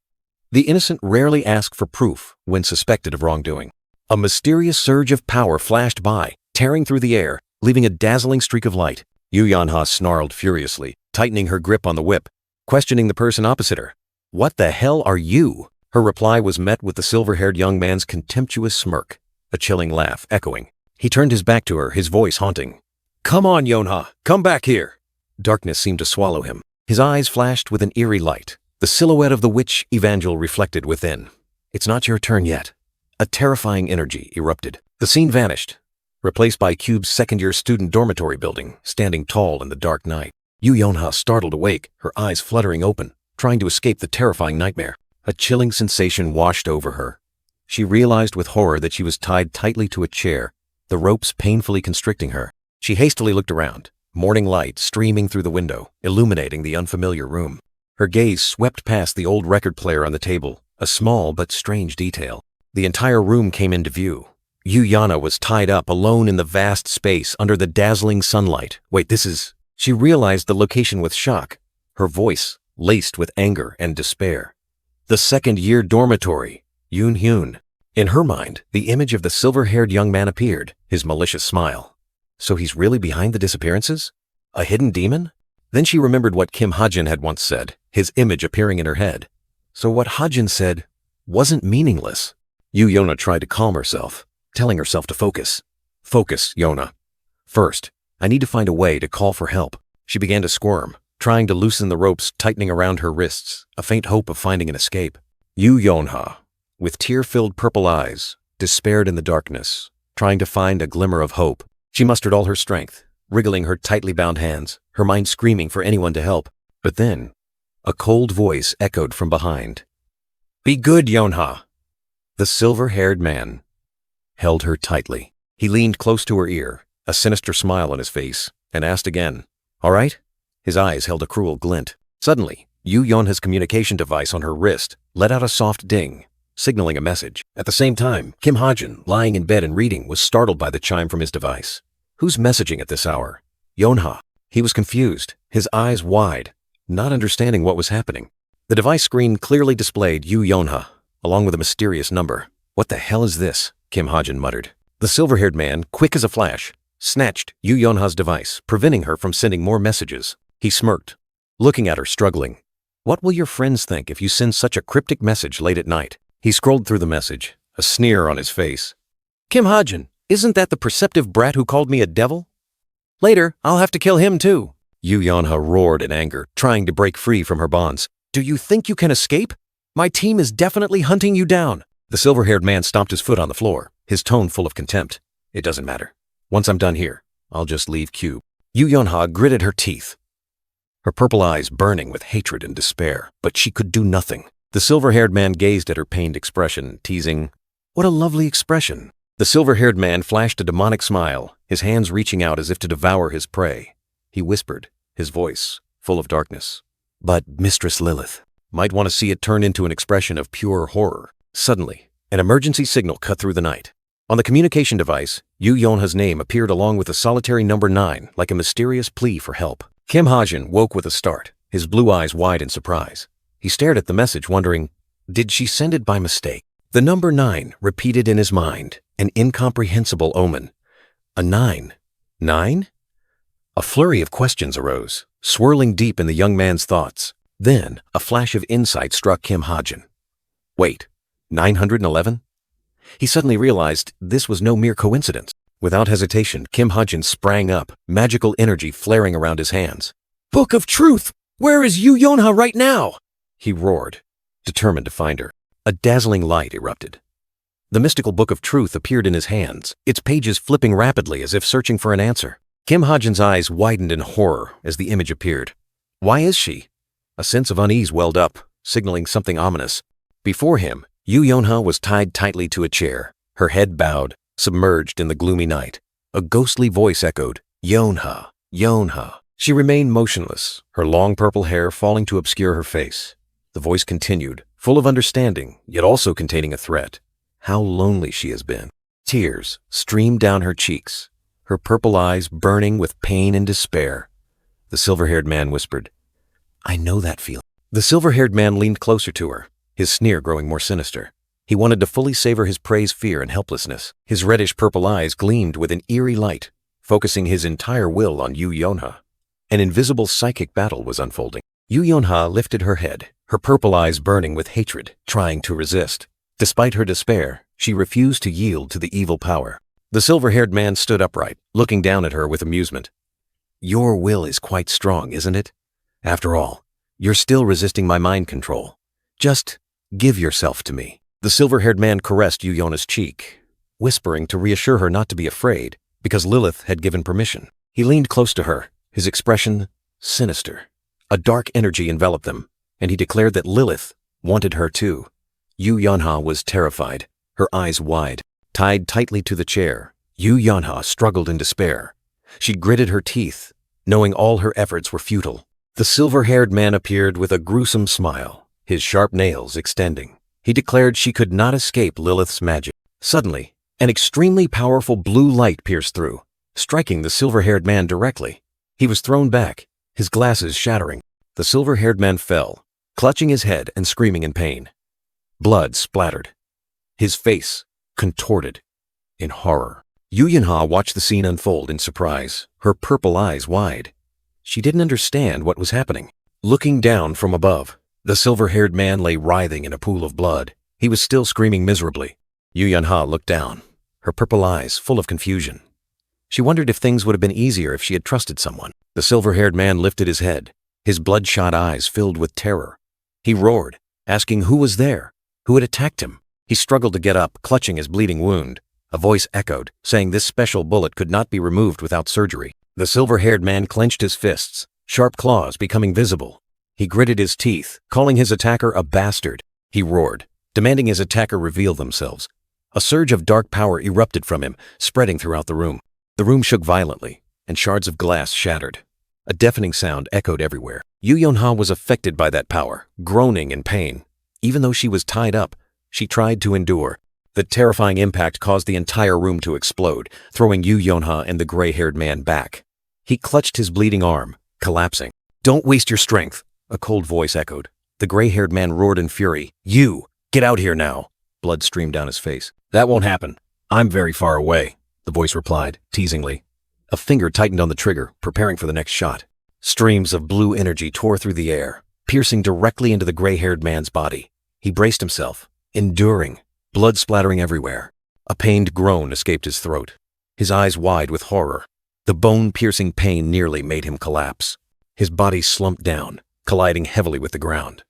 S1: the innocent rarely ask for proof when suspected of wrongdoing." A mysterious surge of power flashed by, tearing through the air, leaving a dazzling streak of light. Yoo Yeonha snarled furiously, tightening her grip on the whip, questioning the person opposite her. "What the hell are you?" Her reply was met with the silver-haired young man's contemptuous smirk, a chilling laugh echoing. He turned his back to her, his voice haunting. "Come on, Yeonha, come back here." Darkness seemed to swallow him. His eyes flashed with an eerie light, the silhouette of the witch Evangel reflected within. "It's not your turn yet." A terrifying energy erupted. The scene vanished, replaced by Cube's second-year student dormitory building, standing tall in the dark night. Yoo Yeonha startled awake, her eyes fluttering open, trying to escape the terrifying nightmare. A chilling sensation washed over her. She realized with horror that she was tied tightly to a chair, the ropes painfully constricting her. She hastily looked around, morning light streaming through the window, illuminating the unfamiliar room. Her gaze swept past the old record player on the table, a small but strange detail. The entire room came into view. Yoo Yeonha was tied up alone in the vast space under the dazzling sunlight. Wait, this is... She realized the location with shock, her voice laced with anger and despair. The second-year dormitory, Yoon Hyun. In her mind, the image of the silver-haired young man appeared, his malicious smile. So he's really behind the disappearances? A hidden demon? Then she remembered what Kim Ha-jin had once said, his image appearing in her head. So what Ha-jin said wasn't meaningless. Yoo Yeonha tried to calm herself, telling herself to focus. Focus, Yeonha. First, I need to find a way to call for help. She began to squirm, trying to loosen the ropes tightening around her wrists, a faint hope of finding an escape. Yoo Yeonha, with tear-filled purple eyes, despaired in the darkness, trying to find a glimmer of hope. She mustered all her strength, wriggling her tightly bound hands, her mind screaming for anyone to help. But then, a cold voice echoed from behind. "Be good, Yeonha." The silver-haired man held her tightly. He leaned close to her ear, a sinister smile on his face, and asked again, "All right?" His eyes held a cruel glint. Suddenly, Yoo Yeonha's communication device on her wrist let out a soft ding, signaling a message. At the same time, Kim Ha-jin, lying in bed and reading, was startled by the chime from his device. Who's messaging at this hour? Yeonha. He was confused, his eyes wide, not understanding what was happening. The device screen clearly displayed Yoo Yeonha, along with a mysterious number. "What the hell is this?" Kim Ha-jin muttered. The silver-haired man, quick as a flash, snatched Yu Yonha's device, preventing her from sending more messages. He smirked, looking at her struggling. What will your friends think if you send such a cryptic message late at night? He scrolled through the message, a sneer on his face. Kim Ha-jin, isn't that the perceptive brat who called me a devil? Later, I'll have to kill him too. Yu Yonha roared in anger, trying to break free from her bonds. Do you think you can escape? My team is definitely hunting you down. The silver-haired man stomped his foot on the floor, his tone full of contempt. It doesn't matter. Once I'm done here, I'll just leave Cube. Yu Yonha gritted her teeth, her purple eyes burning with hatred and despair, but she could do nothing. The silver-haired man gazed at her pained expression, teasing, "What a lovely expression." The silver-haired man flashed a demonic smile, his hands reaching out as if to devour his prey. He whispered, his voice full of darkness. But Mistress Lilith might want to see it turn into an expression of pure horror. Suddenly, an emergency signal cut through the night. On the communication device, Yu Yonha's name appeared along with a solitary number 9, like a mysterious plea for help. Kim Ha-jin woke with a start, his blue eyes wide in surprise. He stared at the message, wondering, did she send it by mistake? The number 9 repeated in his mind, an incomprehensible omen. A 9? 9? A flurry of questions arose, swirling deep in the young man's thoughts. Then, a flash of insight struck Kim Ha-jin. Wait, 911? He suddenly realized this was no mere coincidence. Without hesitation, Kim Ha-jin sprang up, magical energy flaring around his hands. Book of Truth! Where is Yu Yonha right now? He roared, determined to find her. A dazzling light erupted. The mystical Book of Truth appeared in his hands, its pages flipping rapidly as if searching for an answer. Kim Ha-jin's eyes widened in horror as the image appeared. Why is she? A sense of unease welled up, signaling something ominous. Before him, Yu Yonha was tied tightly to a chair, her head bowed, submerged in the gloomy night. A ghostly voice echoed, Yonha, Yonha. She remained motionless, her long purple hair falling to obscure her face. The voice continued, full of understanding, yet also containing a threat. How lonely she has been. Tears streamed down her cheeks, her purple eyes burning with pain and despair. The silver-haired man whispered, I know that feeling. The silver-haired man leaned closer to her, his sneer growing more sinister. He wanted to fully savor his prey's fear and helplessness. His reddish-purple eyes gleamed with an eerie light, focusing his entire will on Yu Yonha. An invisible psychic battle was unfolding. Yu Yonha lifted her head, her purple eyes burning with hatred, trying to resist. Despite her despair, she refused to yield to the evil power. The silver-haired man stood upright, looking down at her with amusement. Your will is quite strong, isn't it? After all, you're still resisting my mind control. Just give yourself to me. The silver-haired man caressed Yu Yonha's cheek, whispering to reassure her not to be afraid, because Lilith had given permission. He leaned close to her, his expression sinister. A dark energy enveloped them, and he declared that Lilith wanted her too. Yu Yonha was terrified, her eyes wide. Tied tightly to the chair, Yu Yonha struggled in despair. She gritted her teeth, knowing all her efforts were futile. The silver-haired man appeared with a gruesome smile, his sharp nails extending. He declared she could not escape Lilith's magic. Suddenly, an extremely powerful blue light pierced through, striking the silver-haired man directly. He was thrown back, his glasses shattering. The silver-haired man fell, clutching his head and screaming in pain. Blood splattered. His face contorted in horror. Yu Yonha watched the scene unfold in surprise, her purple eyes wide. She didn't understand what was happening. Looking down from above, the silver-haired man lay writhing in a pool of blood. He was still screaming miserably. Yu Yonha looked down, her purple eyes full of confusion. She wondered if things would have been easier if she had trusted someone. The silver-haired man lifted his head, his bloodshot eyes filled with terror. He roared, asking who was there, who had attacked him. He struggled to get up, clutching his bleeding wound. A voice echoed, saying this special bullet could not be removed without surgery. The silver-haired man clenched his fists, sharp claws becoming visible. He gritted his teeth, calling his attacker a bastard. He roared, demanding his attacker reveal themselves. A surge of dark power erupted from him, spreading throughout the room. The room shook violently, and shards of glass shattered. A deafening sound echoed everywhere. Yu Yonha was affected by that power, groaning in pain. Even though she was tied up, she tried to endure. The terrifying impact caused the entire room to explode, throwing Yu Yonha and the gray-haired man back. He clutched his bleeding arm, collapsing. Don't waste your strength, a cold voice echoed. The gray-haired man roared in fury. You, get out here now. Blood streamed down his face. That won't happen. I'm very far away, the voice replied, teasingly. A finger tightened on the trigger, preparing for the next shot. Streams of blue energy tore through the air, piercing directly into the gray-haired man's body. He braced himself, enduring, blood splattering everywhere. A pained groan escaped his throat, his eyes wide with horror. The bone-piercing pain nearly made him collapse. His body slumped down, colliding heavily with the ground.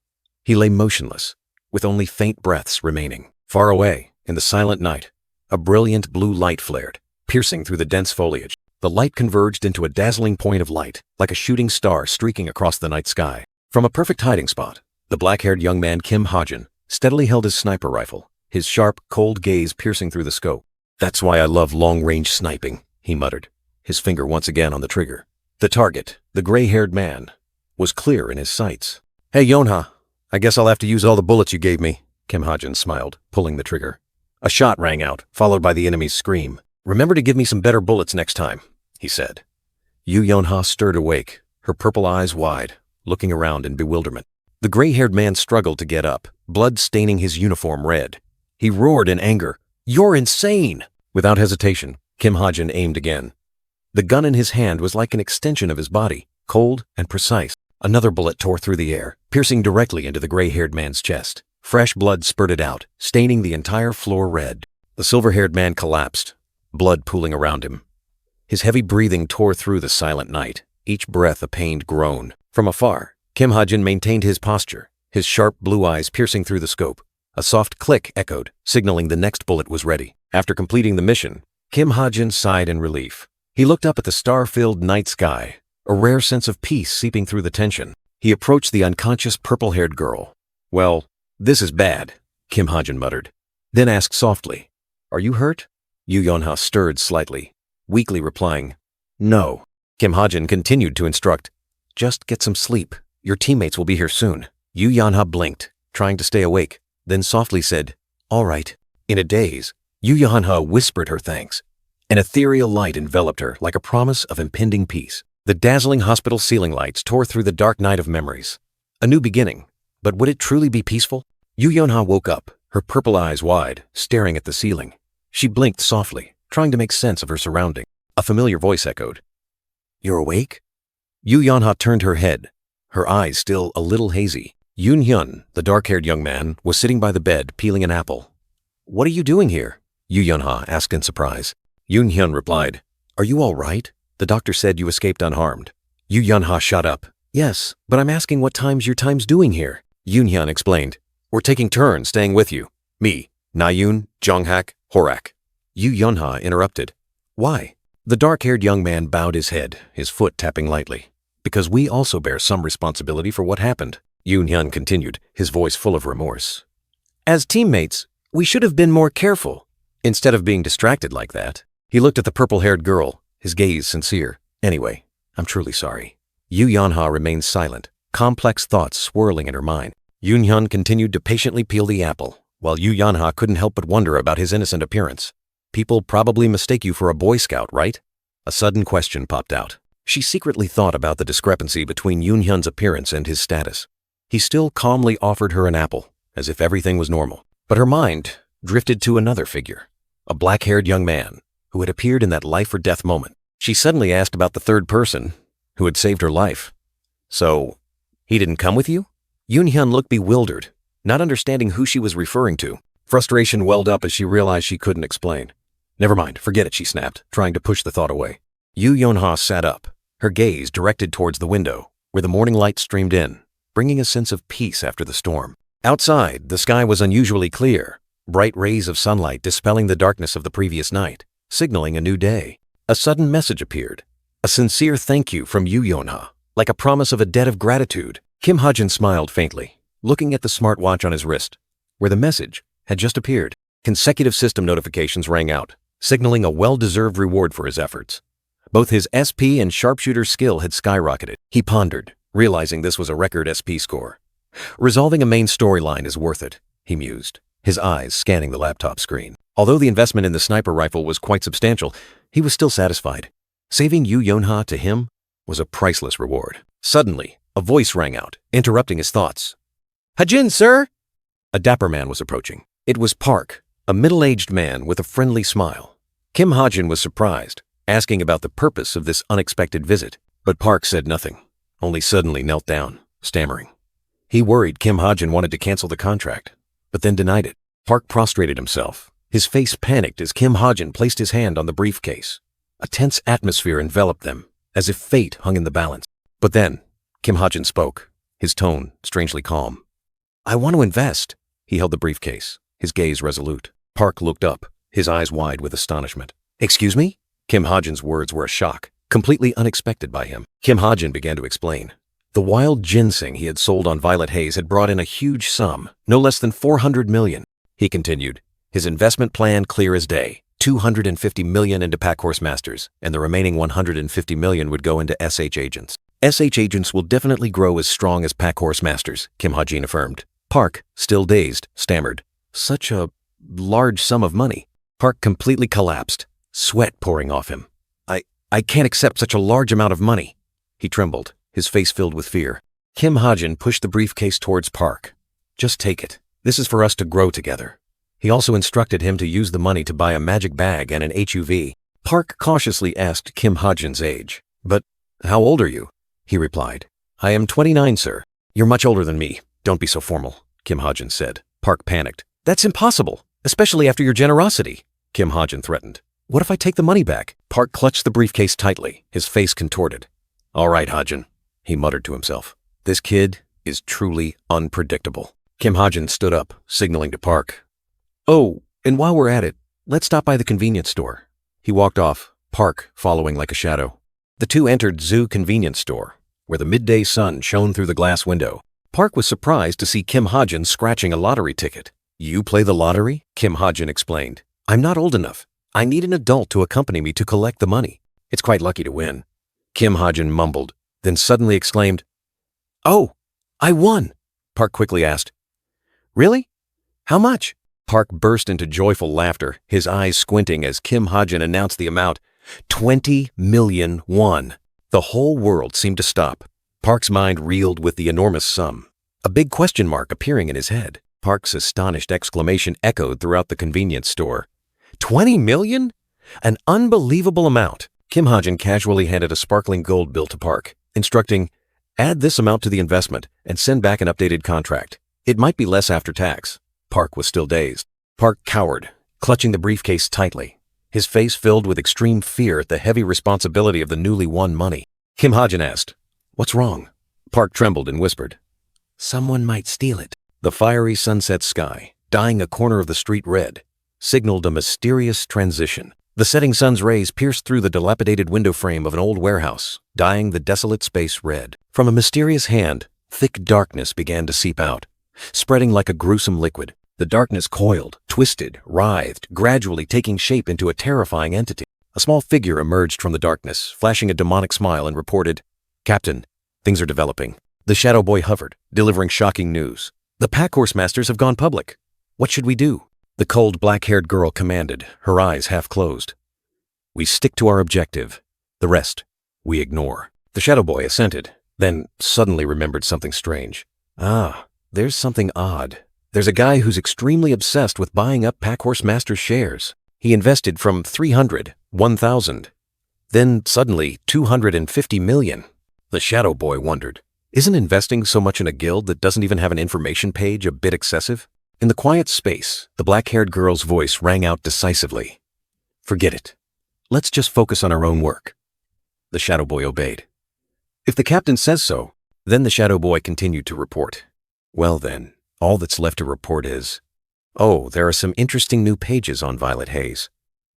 S1: He lay motionless, with only faint breaths remaining. Far away, in the silent night, a brilliant blue light flared, piercing through the dense foliage. The light converged into a dazzling point of light, like a shooting star streaking across the night sky. From a perfect hiding spot, the black-haired young man Kim Ha-jin steadily held his sniper rifle, his sharp, cold gaze piercing through the scope. "That's why I love long-range sniping," he muttered, his finger once again on the trigger. The target, the gray-haired man, was clear in his sights. "Hey, Yonha, I guess I'll have to use all the bullets you gave me," Kim Ha-jin smiled, pulling the trigger. A shot rang out, followed by the enemy's scream. "Remember to give me some better bullets next time," he said. Yu Yonha stirred awake, her purple eyes wide, looking around in bewilderment. The gray-haired man struggled to get up, blood staining his uniform red. He roared in anger, "You're insane!" Without hesitation, Kim Ha-jin aimed again. The gun in his hand was like an extension of his body, cold and precise. Another bullet tore through the air, piercing directly into the gray-haired man's chest. Fresh blood spurted out, staining the entire floor red. The silver-haired man collapsed, blood pooling around him. His heavy breathing tore through the silent night, each breath a pained groan. From afar, Kim Ha-jin maintained his posture, his sharp blue eyes piercing through the scope. A soft click echoed, signaling the next bullet was ready. After completing the mission, Kim Ha-jin sighed in relief. He looked up at the star-filled night sky, a rare sense of peace seeping through the tension. He approached the unconscious purple-haired girl. "Well, this is bad," Kim Ha-jin muttered, then asked softly, "Are you hurt?" Yu Yonha stirred slightly, weakly replying, "No." Kim Ha-jin continued to instruct, "Just get some sleep. Your teammates will be here soon." Yu Yonha blinked, trying to stay awake, then softly said, "All right." In a daze, Yu Yonha whispered her thanks. An ethereal light enveloped her like a promise of impending peace. The dazzling hospital ceiling lights tore through the dark night of memories. A new beginning, but would it truly be peaceful? Yu Yonha woke up, her purple eyes wide, staring at the ceiling. She blinked softly, trying to make sense of her surroundings. A familiar voice echoed, "You're awake?" Yu Yonha turned her head, her eyes still a little hazy. Yoon Hyun, the dark-haired young man, was sitting by the bed, peeling an apple. "What are you doing here?" Yu Yonha asked in surprise. Yoon Hyun replied, "Are you all right? The doctor said you escaped unharmed." Yu Yonha shot up. "Yes, but I'm asking what your time's doing here." Yoon Hyun explained, "We're taking turns staying with you. Me, Nayoon, Jonghak, Horak." Yu Yonha interrupted. "Why?" The dark-haired young man bowed his head, his foot tapping lightly. "Because we also bear some responsibility for what happened," Yoon Hyun continued, his voice full of remorse. "As teammates, we should have been more careful, instead of being distracted like that." He looked at the purple-haired girl, his gaze sincere. "Anyway, I'm truly sorry." Yu Yonha remained silent, complex thoughts swirling in her mind. Yoon Hyun continued to patiently peel the apple, while Yu Yonha couldn't help but wonder about his innocent appearance. "People probably mistake you for a Boy Scout, right?" A sudden question popped out. She secretly thought about the discrepancy between Yoon Hyun's appearance and his status. He still calmly offered her an apple, as if everything was normal. But her mind drifted to another figure, a black-haired young man who had appeared in that life-or-death moment. She suddenly asked about the third person who had saved her life. "So, he didn't come with you?" Yoon Hyun looked bewildered, not understanding who she was referring to. Frustration welled up as she realized she couldn't explain. "Never mind, forget it," she snapped, trying to push the thought away. Yu Yonha sat up, her gaze directed towards the window, where the morning light streamed in, bringing a sense of peace after the storm. Outside, the sky was unusually clear, bright rays of sunlight dispelling the darkness of the previous night, signaling a new day. A sudden message appeared, a sincere thank you from Yu Yonha, like a promise of a debt of gratitude. Kim Ha-jin smiled faintly, looking at the smartwatch on his wrist, where the message had just appeared. Consecutive system notifications rang out, signaling a well-deserved reward for his efforts. Both his SP and sharpshooter skill had skyrocketed. He pondered, realizing this was a record SP score. Resolving a main storyline is worth it, he mused, his eyes scanning the laptop screen. Although the investment in the sniper rifle was quite substantial, he was still satisfied. Saving Yu Yonha to him was a priceless reward. Suddenly, a voice rang out, interrupting his thoughts. "Ha-jin, sir!" A dapper man was approaching. It was Park, a middle-aged man with a friendly smile. Kim Ha-jin was surprised, asking about the purpose of this unexpected visit. But Park said nothing, only suddenly knelt down, stammering. He worried Kim Ha-jin wanted to cancel the contract, but then denied it. Park prostrated himself. His face panicked as Kim Ha-jin placed his hand on the briefcase. A tense atmosphere enveloped them, as if fate hung in the balance. But then, Kim Ha-jin spoke, his tone strangely calm. "I want to invest." He held the briefcase, his gaze resolute. Park looked up, his eyes wide with astonishment. "Excuse me?" Kim Ha-jin's words were a shock, completely unexpected by him. Kim Ha-jin began to explain. The wild ginseng he had sold on Violet Haze had brought in a huge sum, no less than 400 million. He continued, his investment plan clear as day. 250 million into Pack Horse Masters, and the remaining 150 million would go into SH Agents. SH Agents will definitely grow as strong as Pack Horse Masters, Kim Ha-jin affirmed. Park, still dazed, stammered. Such a large sum of money. Park completely collapsed, sweat pouring off him. I can't accept such a large amount of money. He trembled, his face filled with fear. Kim Ha-jin pushed the briefcase towards Park. Just take it. This is for us to grow together. He also instructed him to use the money to buy a magic bag and an HUV. Park cautiously asked Kim Ha-jin's age. But how old are you? He replied. I am 29, sir. You're much older than me. Don't be so formal, Kim Ha-jin said. Park panicked. That's impossible, especially after your generosity, Kim Ha-jin threatened. What if I take the money back? Park clutched the briefcase tightly, his face contorted. All right, Ha-jin, he muttered to himself. This kid is truly unpredictable. Kim Ha-jin stood up, signaling to Park. Oh, and while we're at it, let's stop by the convenience store. He walked off, Park following like a shadow. The two entered Zoo convenience store, where the midday sun shone through the glass window. Park was surprised to see Kim Ha-jin scratching a lottery ticket. You play the lottery? Kim Ha-jin explained. I'm not old enough. I need an adult to accompany me to collect the money. It's quite lucky to win. Kim Ha-jin mumbled, then suddenly exclaimed, Oh, I won! Park quickly asked, Really? How much? Park burst into joyful laughter, his eyes squinting as Kim Ha-jin announced the amount. 20 million won. The whole world seemed to stop. Park's mind reeled with the enormous sum, a big question mark appearing in his head. Park's astonished exclamation echoed throughout the convenience store. 20 million? An unbelievable amount. Kim Ha-jin casually handed a sparkling gold bill to Park, instructing, add this amount to the investment and send back an updated contract. It might be less after tax. Park was still dazed. Park cowered, clutching the briefcase tightly, his face filled with extreme fear at the heavy responsibility of the newly won money. Kim Ha-jin asked, What's wrong? Park trembled and whispered, Someone might steal it. The fiery sunset sky, dyeing a corner of the street red, signaled a mysterious transition. The setting sun's rays pierced through the dilapidated window frame of an old warehouse, dyeing the desolate space red. From a mysterious hand, thick darkness began to seep out, spreading like a gruesome liquid. The darkness coiled, twisted, writhed, gradually taking shape into a terrifying entity. A small figure emerged from the darkness, flashing a demonic smile and reported, Captain, things are developing. The Shadow Boy hovered, delivering shocking news. The Pack Horse Masters have gone public. What should we do? The cold, black-haired girl commanded, her eyes half closed. We stick to our objective. The rest, we ignore. The Shadow Boy assented, then suddenly remembered something strange. There's something odd. There's a guy who's extremely obsessed with buying up Pack Horse Masters shares. He invested from 300, 1,000, then suddenly 250 million. The Shadow Boy wondered, isn't investing so much in a guild that doesn't even have an information page a bit excessive? In the quiet space, the black-haired girl's voice rang out decisively. Forget it. Let's just focus on our own work. The Shadow Boy obeyed. If the captain says so, then the Shadow Boy continued to report. Well then, all that's left to report is, there are some interesting new pages on Violet Haze.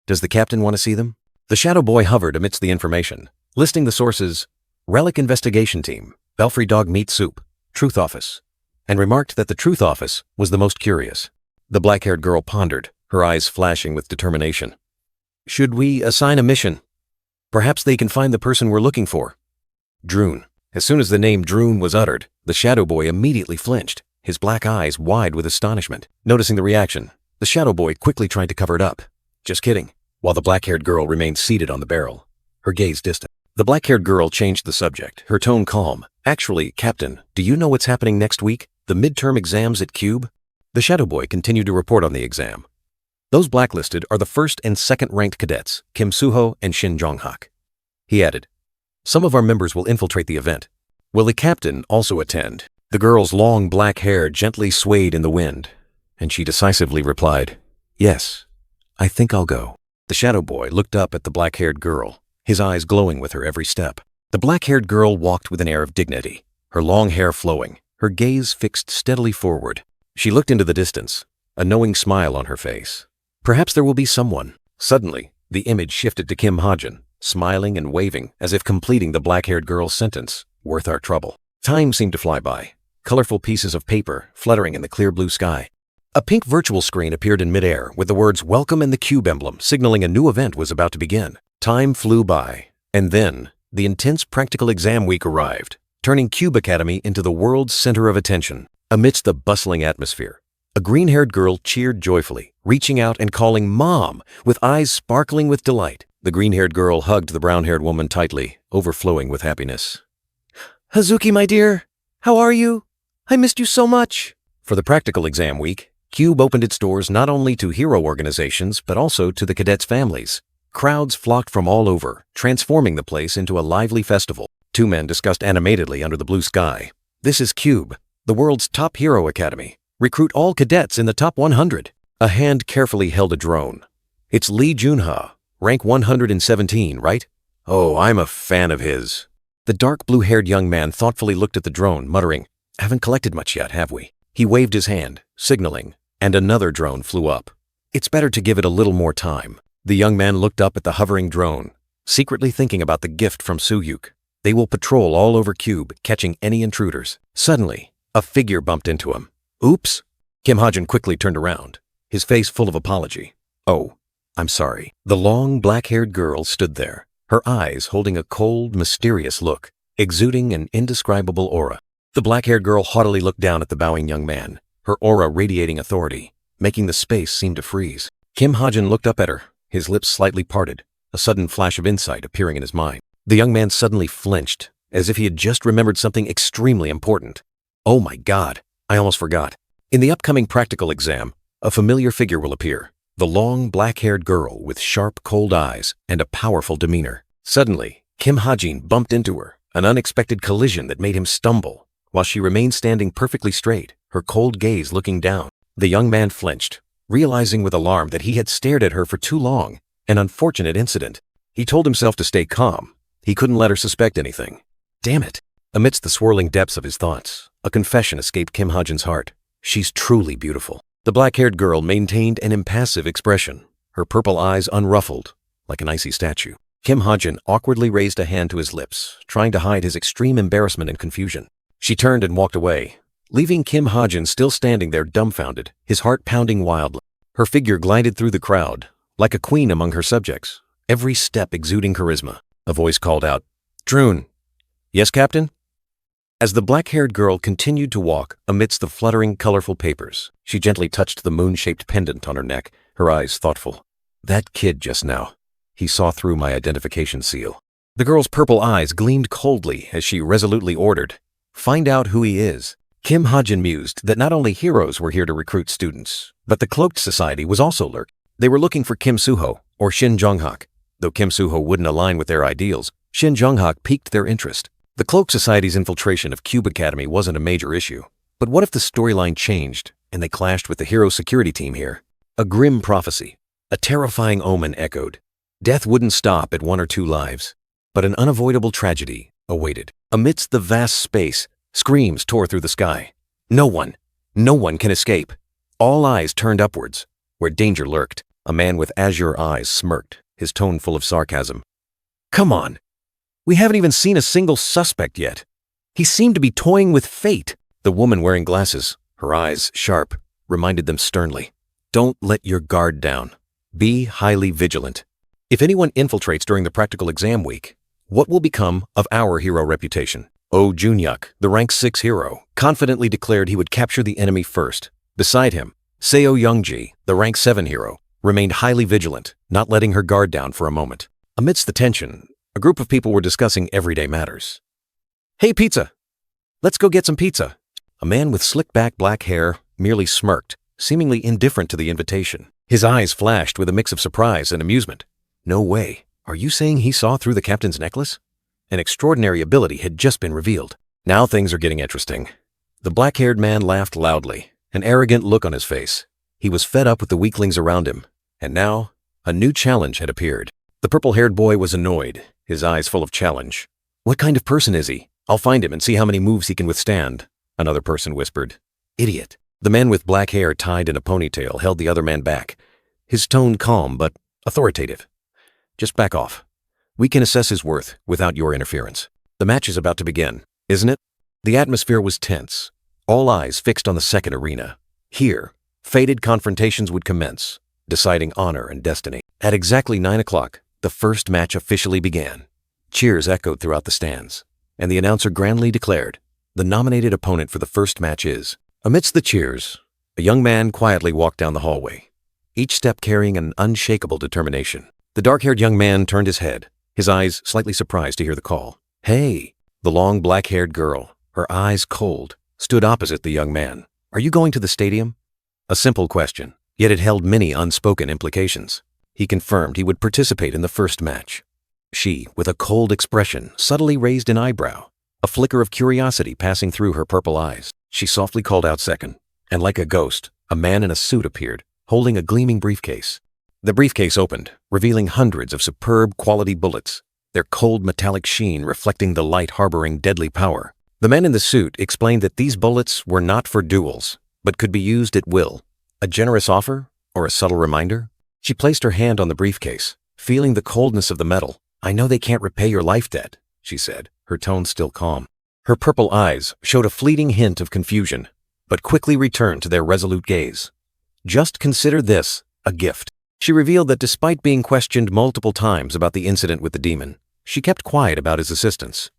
S1: Does the captain want to see them? The Shadow Boy hovered amidst the information, listing the sources, Relic Investigation Team, Belfry Dog Meat Soup, Truth Office, and remarked that the Truth Office was the most curious. The black-haired girl pondered, her eyes flashing with determination. Should we assign a mission? Perhaps they can find the person we're looking for. Droon. As soon as the name Droon was uttered, the Shadow Boy immediately flinched, his black eyes wide with astonishment. Noticing the reaction, the Shadow Boy quickly tried to cover it up. Just kidding. While the black-haired girl remained seated on the barrel, her gaze distant. The black-haired girl changed the subject, her tone calm. Actually, Captain, do you know what's happening next week? The midterm exams at Cube? The Shadow Boy continued to report on the exam. Those blacklisted are the first and second-ranked cadets, Kim Suho and Shin Jong-hak. He added, some of our members will infiltrate the event. Will the captain also attend? The girl's long black hair gently swayed in the wind, and she decisively replied, yes, I think I'll go. The shadow boy looked up at the black-haired girl, his eyes glowing with her every step. The black-haired girl walked with an air of dignity, her long hair flowing, her gaze fixed steadily forward. She looked into the distance, a knowing smile on her face. Perhaps there will be someone. Suddenly, the image shifted to Kim Ha-jin, smiling and waving as if completing the black-haired girl's sentence, worth our trouble. Time seemed to fly by, colorful pieces of paper fluttering in the clear blue sky. A pink virtual screen appeared in midair with the words Welcome and the Cube emblem signaling a new event was about to begin. Time flew by, and then the intense practical exam week arrived, turning Cube Academy into the world's center of attention. Amidst the bustling atmosphere, a green-haired girl cheered joyfully, reaching out and calling Mom with eyes sparkling with delight. The green-haired girl hugged the brown-haired woman tightly, overflowing with happiness. Hazuki, my dear, how are you? I missed you so much. For the practical exam week, Cube opened its doors not only to hero organizations, but also to the cadets' families. Crowds flocked from all over, transforming the place into a lively festival. Two men discussed animatedly under the blue sky. This is Cube, the world's top hero academy. Recruit all cadets in the top 100. A hand carefully held a drone. It's Lee Junha, rank 117, right? Oh, I'm a fan of his. The dark blue-haired young man thoughtfully looked at the drone, muttering, haven't collected much yet, have we? He waved his hand, signaling, and another drone flew up. It's better to give it a little more time. The young man looked up at the hovering drone, secretly thinking about the gift from Suyuk. They will patrol all over Cube, catching any intruders. Suddenly, a figure bumped into him. Oops! Kim Ha-jin quickly turned around, his face full of apology. Oh, I'm sorry. The long, black-haired girl stood there, her eyes holding a cold, mysterious look, exuding an indescribable aura. The black-haired girl haughtily looked down at the bowing young man, her aura radiating authority, making the space seem to freeze. Kim Ha-jin looked up at her, his lips slightly parted, a sudden flash of insight appearing in his mind. The young man suddenly flinched, as if he had just remembered something extremely important. Oh my God, I almost forgot. In the upcoming practical exam, a familiar figure will appear, the long, black-haired girl with sharp, cold eyes and a powerful demeanor. Suddenly, Kim Ha-jin bumped into her, an unexpected collision that made him stumble, while she remained standing perfectly straight, her cold gaze looking down. The young man flinched, realizing with alarm that he had stared at her for too long, an unfortunate incident. He told himself to stay calm. He couldn't let her suspect anything. Damn it! Amidst the swirling depths of his thoughts, a confession escaped Kim Ha-jin's heart. She's truly beautiful. The black-haired girl maintained an impassive expression, her purple eyes unruffled, like an icy statue. Kim Ha-jin awkwardly raised a hand to his lips, trying to hide his extreme embarrassment and confusion. She turned and walked away, leaving Kim Ha-jin still standing there dumbfounded, his heart pounding wildly. Her figure glided through the crowd, like a queen among her subjects, every step exuding charisma. A voice called out, Droon. Yes, Captain? As the black-haired girl continued to walk amidst the fluttering, colorful papers, she gently touched the moon-shaped pendant on her neck, her eyes thoughtful. That kid just now. He saw through my identification seal. The girl's purple eyes gleamed coldly as she resolutely ordered, find out who he is. Kim Ha-jin mused that not only heroes were here to recruit students, but the Cloaked Society was also lurking. They were looking for Kim Suho or Shin Jong-hak. Though Kim Suho wouldn't align with their ideals, Shin Jong-hak piqued their interest. The Cloak Society's infiltration of Cube Academy wasn't a major issue. But what if the storyline changed and they clashed with the hero security team here? A grim prophecy, a terrifying omen echoed. Death wouldn't stop at 1 or 2 lives, but an unavoidable tragedy awaited. Amidst the vast space, screams tore through the sky. No one can escape. All eyes turned upwards, where danger lurked. A man with azure eyes smirked, his tone full of sarcasm. Come on. We haven't even seen a single suspect yet. He seemed to be toying with fate. The woman wearing glasses, her eyes sharp, reminded them sternly. Don't let your guard down. Be highly vigilant. If anyone infiltrates during the practical exam week, what will become of our hero reputation? Oh Junyuk, the rank 6 hero, confidently declared he would capture the enemy first. Beside him, Seo Youngji, the rank 7 hero, remained highly vigilant, not letting her guard down for a moment. Amidst the tension, a group of people were discussing everyday matters. Hey, pizza! Let's go get some pizza. A man with slick-back black hair merely smirked, seemingly indifferent to the invitation. His eyes flashed with a mix of surprise and amusement. No way. Are you saying he saw through the captain's necklace? An extraordinary ability had just been revealed. Now things are getting interesting. The black-haired man laughed loudly, an arrogant look on his face. He was fed up with the weaklings around him, and now a new challenge had appeared. The purple-haired boy was annoyed, his eyes full of challenge. What kind of person is he? I'll find him and see how many moves he can withstand, another person whispered. Idiot. The man with black hair tied in a ponytail held the other man back, his tone calm but authoritative. Just back off. We can assess his worth without your interference. The match is about to begin, isn't it? The atmosphere was tense, all eyes fixed on the second arena. Here, fated confrontations would commence, deciding honor and destiny. At exactly 9 o'clock, the first match officially began. Cheers echoed throughout the stands, and the announcer grandly declared, the nominated opponent for the first match is. Amidst the cheers, a young man quietly walked down the hallway, each step carrying an unshakable determination. The dark-haired young man turned his head, his eyes slightly surprised to hear the call. Hey! The long black-haired girl, her eyes cold, stood opposite the young man. Are you going to the stadium? A simple question, yet it held many unspoken implications. He confirmed he would participate in the first match. She, with a cold expression, subtly raised an eyebrow, a flicker of curiosity passing through her purple eyes. She softly called out second, and like a ghost, a man in a suit appeared, holding a gleaming briefcase. The briefcase opened, revealing hundreds of superb quality bullets, their cold metallic sheen reflecting the light harboring deadly power. The man in the suit explained that these bullets were not for duels, but could be used at will. A generous offer, or a subtle reminder? She placed her hand on the briefcase, feeling the coldness of the metal. I know they can't repay your life debt, she said, her tone still calm. Her purple eyes showed a fleeting hint of confusion, but quickly returned to their resolute gaze. Just consider this a gift. She revealed that despite being questioned multiple times about the incident with the demon, she kept quiet about his assistance.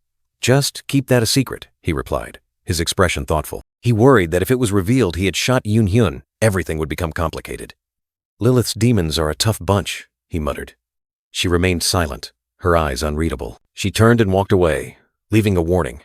S1: Just keep that a secret, he replied, his expression thoughtful. He worried that if it was revealed he had shot Yoon Hyun, everything would become complicated. Lilith's demons are a tough bunch, he muttered. She remained silent, her eyes unreadable. She turned and walked away, leaving a warning.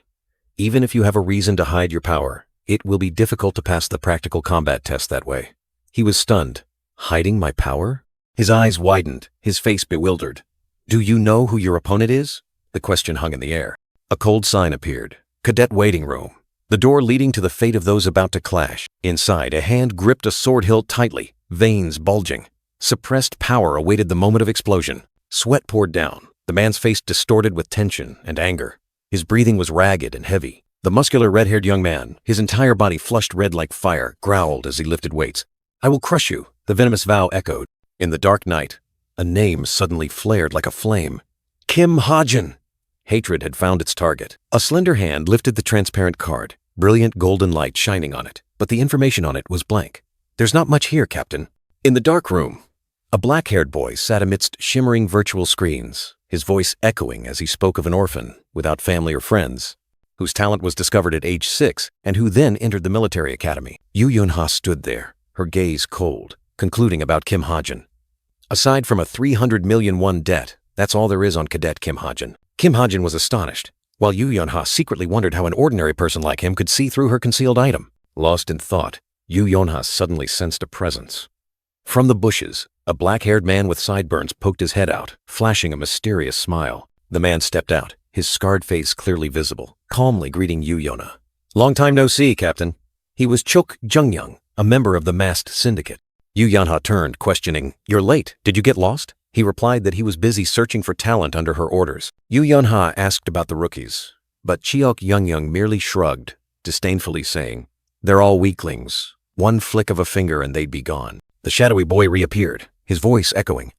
S1: Even if you have a reason to hide your power, it will be difficult to pass the practical combat test that way. He was stunned. Hiding my power? His eyes widened, his face bewildered. Do you know who your opponent is? The question hung in the air. A cold sign appeared. Cadet waiting room. The door leading to the fate of those about to clash. Inside, a hand gripped a sword hilt tightly, veins bulging. Suppressed power awaited the moment of explosion. Sweat poured down, the man's face distorted with tension and anger. His breathing was ragged and heavy. The muscular red-haired young man, his entire body flushed red like fire, growled as he lifted weights. I will crush you, the venomous vow echoed. In the dark night, a name suddenly flared like a flame. Kim Ha-jin! Hatred had found its target. A slender hand lifted the transparent card, brilliant golden light shining on it, but the information on it was blank. There's not much here, Captain. In the dark room, a black-haired boy sat amidst shimmering virtual screens, his voice echoing as he spoke of an orphan, without family or friends, whose talent was discovered at age 6 and who then entered the military academy. Yoo Yeon-ha stood there, her gaze cold, concluding about Kim Ha-jin. Aside from a 300 million won debt, that's all there is on Cadet Kim Ha-jin. Kim Ha-jin was astonished, while Yoo Yeon-ha secretly wondered how an ordinary person like him could see through her concealed item. Lost in thought, Yoo Yeon-ha suddenly sensed a presence. From the bushes, a black-haired man with sideburns poked his head out, flashing a mysterious smile. The man stepped out, his scarred face clearly visible, calmly greeting Yoo Yeon-ha. Long time no see, Captain. He was Chok Jung-young, a member of the masked syndicate. Yoo Yeon-ha turned, questioning, You're late. Did you get lost? He replied that he was busy searching for talent under her orders. Yoo Yeon-ha asked about the rookies, but Cheok Jung-young merely shrugged, disdainfully saying, They're all weaklings. One flick of a finger and they'd be gone. The shadowy boy reappeared, his voice echoing.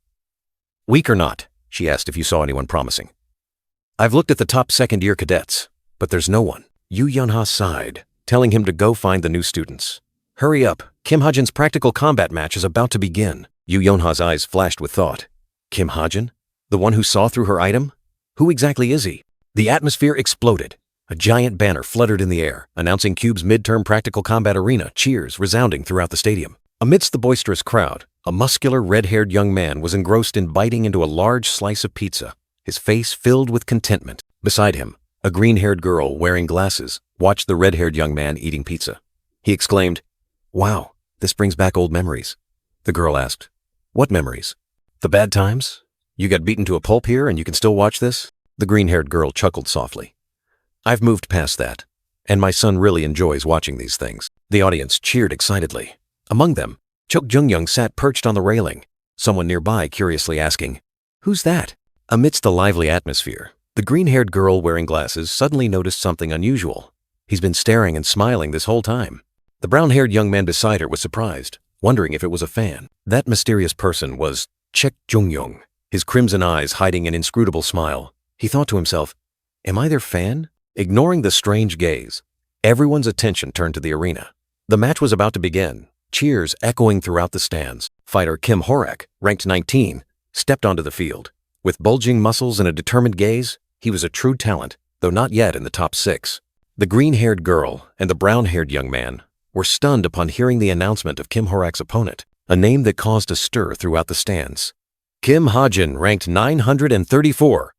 S1: Weak or not? She asked if you saw anyone promising. I've looked at the top second-year cadets, but there's no one. Yoo Yeon-ha sighed, telling him to go find the new students. Hurry up, Kim Ha-jin's practical combat match is about to begin. Yoo Yeon-ha's eyes flashed with thought. Kim Ha-jin? The one who saw through her item? Who exactly is he? The atmosphere exploded. A giant banner fluttered in the air, announcing Cube's midterm practical combat arena, cheers resounding throughout the stadium. Amidst the boisterous crowd, a muscular red-haired young man was engrossed in biting into a large slice of pizza, his face filled with contentment. Beside him, a green-haired girl wearing glasses watched the red-haired young man eating pizza. He exclaimed, Wow, This brings back old memories. The girl asked. What memories? The bad times? You got beaten to a pulp here and you can still watch this? The green-haired girl chuckled softly. I've moved past that, and my son really enjoys watching these things. The audience cheered excitedly. Among them, Chok Jung-young sat perched on the railing, someone nearby curiously asking, "Who's that?" Amidst the lively atmosphere, the green-haired girl wearing glasses suddenly noticed something unusual. He's been staring and smiling this whole time. The brown-haired young man beside her was surprised, wondering if it was a fan. That mysterious person was Chek Jung-young, his crimson eyes hiding an inscrutable smile. He thought to himself, "Am I their fan?" Ignoring the strange gaze, everyone's attention turned to the arena. The match was about to begin, cheers echoing throughout the stands. Fighter Kim Horak, ranked 19, stepped onto the field. With bulging muscles and a determined gaze, he was a true talent, though not yet in the top 6. The green-haired girl and the brown-haired young man were stunned upon hearing the announcement of Kim Horak's opponent, a name that caused a stir throughout the stands. Kim Ha-jin, ranked 934.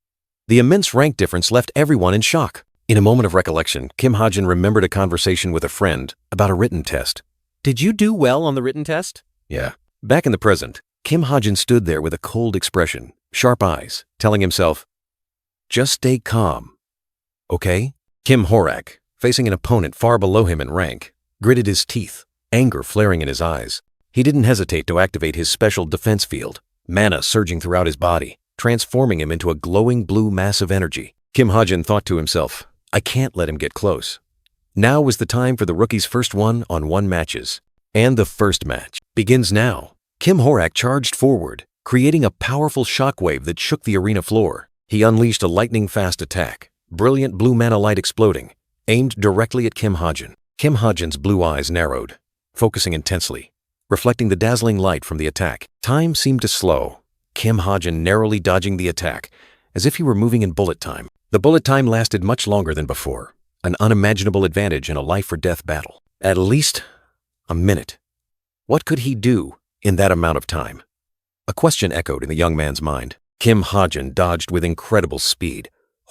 S1: The immense rank difference left everyone in shock. In a moment of recollection, Kim Ha-jin remembered a conversation with a friend about a written test. "Did you do well on the written test?" "Yeah." Back in the present, Kim Ha-jin stood there with a cold expression, sharp eyes, telling himself, "Just stay calm. Okay?" Kim Horak, facing an opponent far below him in rank, gritted his teeth, anger flaring in his eyes. He didn't hesitate to activate his special defense field, mana surging throughout his body, transforming him into a glowing blue mass of energy. Kim Ha-jin thought to himself, "I can't let him get close." Now was the time for the rookie's first one-on-one matches. And the first match begins now. Kim Horak charged forward, creating a powerful shockwave that shook the arena floor. He unleashed a lightning-fast attack, brilliant blue mana light exploding, aimed directly at Kim Ha-jin. Kim Ha-jin's blue eyes narrowed, focusing intensely, reflecting the dazzling light from the attack. Time seemed to slow, Kim Ha-jin narrowly dodging the attack, as if he were moving in bullet time. The bullet time lasted much longer than before, an unimaginable advantage in a life-or-death battle. At least a minute. What could he do in that amount of time? A question echoed in the young man's mind. Kim Ha-jin dodged with incredible speed,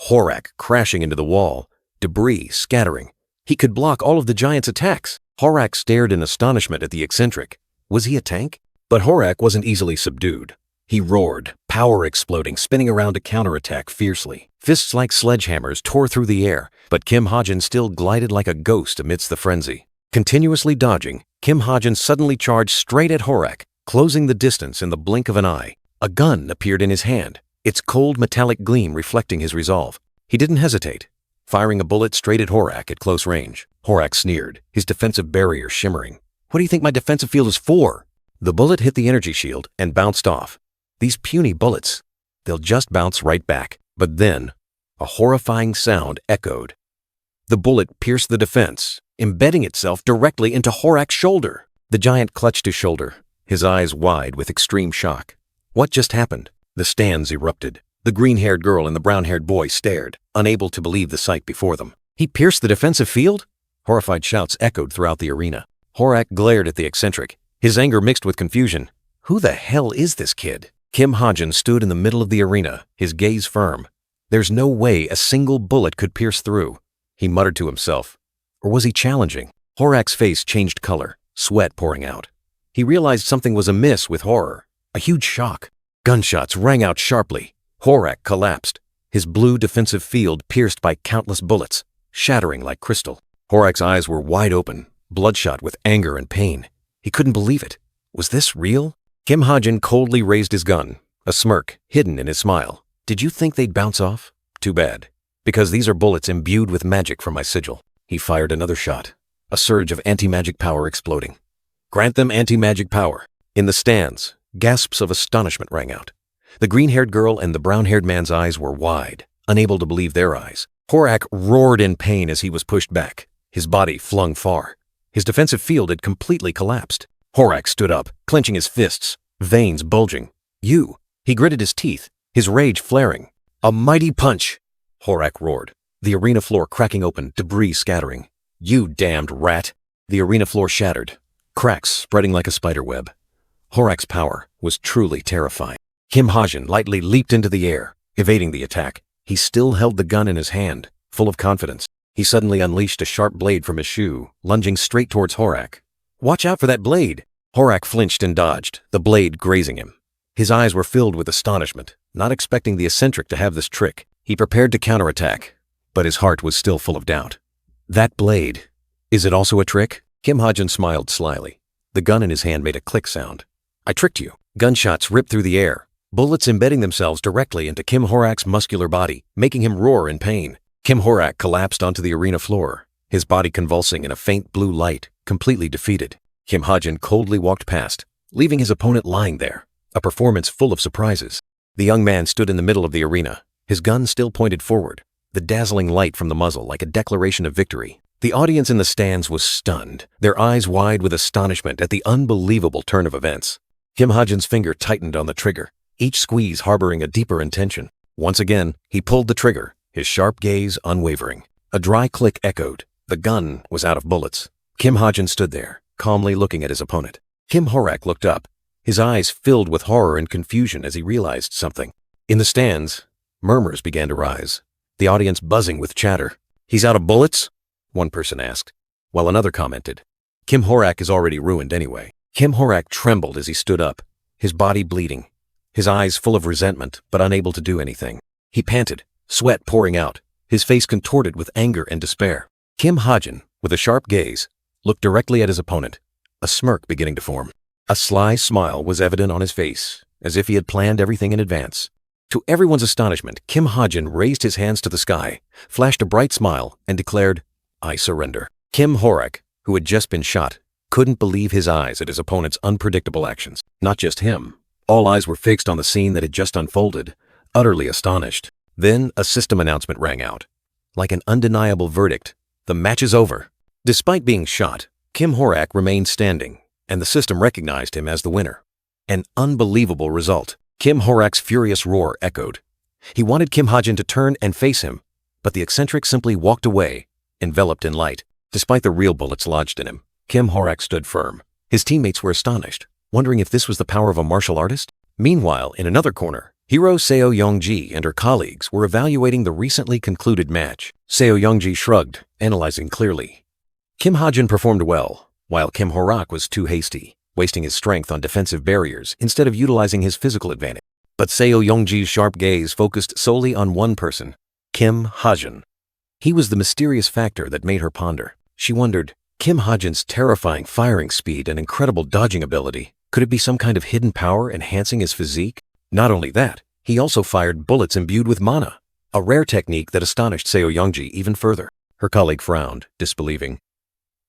S1: Horak crashing into the wall, debris scattering. He could block all of the giant's attacks. Horak stared in astonishment at the eccentric. Was he a tank? But Horak wasn't easily subdued. He roared, power exploding, spinning around to counterattack fiercely. Fists like sledgehammers tore through the air, but Kim Ha-jin still glided like a ghost amidst the frenzy. Continuously dodging, Kim Ha-jin suddenly charged straight at Horak, closing the distance in the blink of an eye. A gun appeared in his hand, its cold metallic gleam reflecting his resolve. He didn't hesitate, firing a bullet straight at Horak at close range. Horak sneered, his defensive barrier shimmering. "What do you think my defensive field is for?" The bullet hit the energy shield and bounced off. These puny bullets, they'll just bounce right back. But then, a horrifying sound echoed. The bullet pierced the defense, embedding itself directly into Horak's shoulder. The giant clutched his shoulder, his eyes wide with extreme shock. What just happened? The stands erupted. The green-haired girl and the brown-haired boy stared, unable to believe the sight before them. He pierced the defensive field? Horrified shouts echoed throughout the arena. Horak glared at the eccentric, his anger mixed with confusion. Who the hell is this kid? Kim Ha-jin stood in the middle of the arena, his gaze firm. There's no way a single bullet could pierce through, he muttered to himself. Or was he challenging? Horak's face changed color, sweat pouring out. He realized something was amiss with horror, a huge shock. Gunshots rang out sharply. Horak collapsed, his blue defensive field pierced by countless bullets, shattering like crystal. Horak's eyes were wide open, bloodshot with anger and pain. He couldn't believe it. Was this real? Kim Ha-jin coldly raised his gun, a smirk hidden in his smile. Did you think they'd bounce off? Too bad, because these are bullets imbued with magic from my sigil. He fired another shot, a surge of anti-magic power exploding. Grant them anti-magic power. In the stands, gasps of astonishment rang out. The green-haired girl and the brown-haired man's eyes were wide, unable to believe their eyes. Horak roared in pain as he was pushed back, his body flung far. His defensive field had completely collapsed. Horak stood up, clenching his fists, veins bulging. "You!" He gritted his teeth, his rage flaring. "A mighty punch!" Horak roared, the arena floor cracking open, debris scattering. "You damned rat!" The arena floor shattered, cracks spreading like a spiderweb. Horak's power was truly terrifying. Kim Ha-jin lightly leaped into the air, evading the attack. He still held the gun in his hand, full of confidence. He suddenly unleashed a sharp blade from his shoe, lunging straight towards Horak. Watch out for that blade! Horak flinched and dodged, the blade grazing him. His eyes were filled with astonishment, not expecting the eccentric to have this trick. He prepared to counterattack, but his heart was still full of doubt. That blade, is it also a trick? Kim Ha-jin smiled slyly. The gun in his hand made a click sound. I tricked you. Gunshots ripped through the air, bullets embedding themselves directly into Kim Horak's muscular body, making him roar in pain. Kim Horak collapsed onto the arena floor, his body convulsing in a faint blue light, completely defeated. Kim Ha-jin coldly walked past, leaving his opponent lying there, a performance full of surprises. The young man stood in the middle of the arena, his gun still pointed forward, the dazzling light from the muzzle like a declaration of victory. The audience in the stands was stunned, their eyes wide with astonishment at the unbelievable turn of events. Kim Ha-jin's finger tightened on the trigger, each squeeze harboring a deeper intention. Once again, he pulled the trigger, his sharp gaze unwavering. A dry click echoed. The gun was out of bullets. Kim Ha-jin stood there, calmly looking at his opponent. Kim Horak looked up, his eyes filled with horror and confusion as he realized something. In the stands, murmurs began to rise, the audience buzzing with chatter. He's out of bullets? One person asked, while another commented, Kim Horak is already ruined anyway. Kim Horak trembled as he stood up, his body bleeding, his eyes full of resentment but unable to do anything. He panted, sweat pouring out, his face contorted with anger and despair. Kim Ha-jin, with a sharp gaze, looked directly at his opponent, a smirk beginning to form. A sly smile was evident on his face, as if he had planned everything in advance. To everyone's astonishment, Kim Ha-jin raised his hands to the sky, flashed a bright smile, and declared, I surrender. Kim Horak, who had just been shot, couldn't believe his eyes at his opponent's unpredictable actions. Not just him. All eyes were fixed on the scene that had just unfolded, utterly astonished. Then a system announcement rang out. Like an undeniable verdict, the match is over. Despite being shot, Kim Horak remained standing, and the system recognized him as the winner. An unbelievable result. Kim Horak's furious roar echoed. He wanted Kim Ha-jin to turn and face him, but the eccentric simply walked away, enveloped in light. Despite the real bullets lodged in him, Kim Horak stood firm. His teammates were astonished, wondering if this was the power of a martial artist. Meanwhile, in another corner, hero Seo Young-ji and her colleagues were evaluating the recently concluded match. Seo Young-ji shrugged, analyzing clearly. Kim Ha-jin performed well, while Kim Horak was too hasty, wasting his strength on defensive barriers instead of utilizing his physical advantage. But Seo Young-ji's sharp gaze focused solely on one person, Kim Ha-jin. He was the mysterious factor that made her ponder. She wondered, Kim Ha-jin's terrifying firing speed and incredible dodging ability, could it be some kind of hidden power enhancing his physique? Not only that, he also fired bullets imbued with mana, a rare technique that astonished Seo Young-ji even further. Her colleague frowned, disbelieving.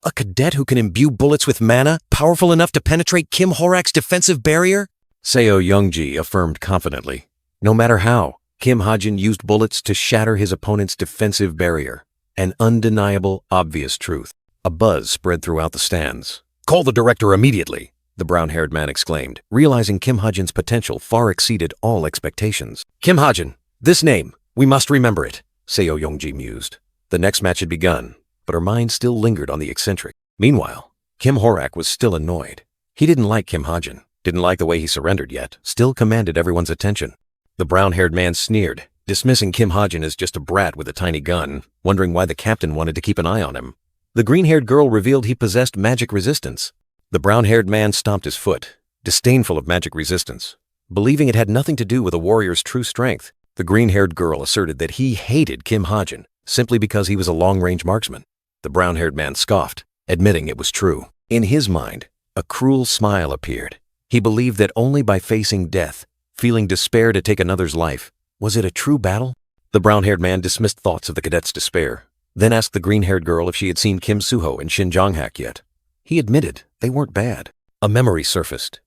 S1: A cadet who can imbue bullets with mana, powerful enough to penetrate Kim Horak's defensive barrier? Seo Young-ji affirmed confidently. No matter how, Kim Ha-jin used bullets to shatter his opponent's defensive barrier. An undeniable, obvious truth. A buzz spread throughout the stands. Call the director immediately, the brown-haired man exclaimed, realizing Kim Ha-jin's potential far exceeded all expectations. Kim Ha-jin, this name, we must remember it, Seo Young-ji mused. The next match had begun, but her mind still lingered on the eccentric. Meanwhile, Kim Horak was still annoyed. He didn't like Kim Ha-jin, didn't like the way he surrendered yet, still commanded everyone's attention. The brown-haired man sneered, dismissing Kim Ha-jin as just a brat with a tiny gun, wondering why the captain wanted to keep an eye on him. The green-haired girl revealed he possessed magic resistance. The brown-haired man stomped his foot, disdainful of magic resistance. Believing it had nothing to do with a warrior's true strength, the green-haired girl asserted that he hated Kim Ha-jin simply because he was a long-range marksman. The brown-haired man scoffed, admitting it was true. In his mind, a cruel smile appeared. He believed that only by facing death, feeling despair to take another's life, was it a true battle? The brown-haired man dismissed thoughts of the cadet's despair, then asked the green-haired girl if she had seen Kim Suho and Shin Jong-hak yet. He admitted they weren't bad. A memory surfaced.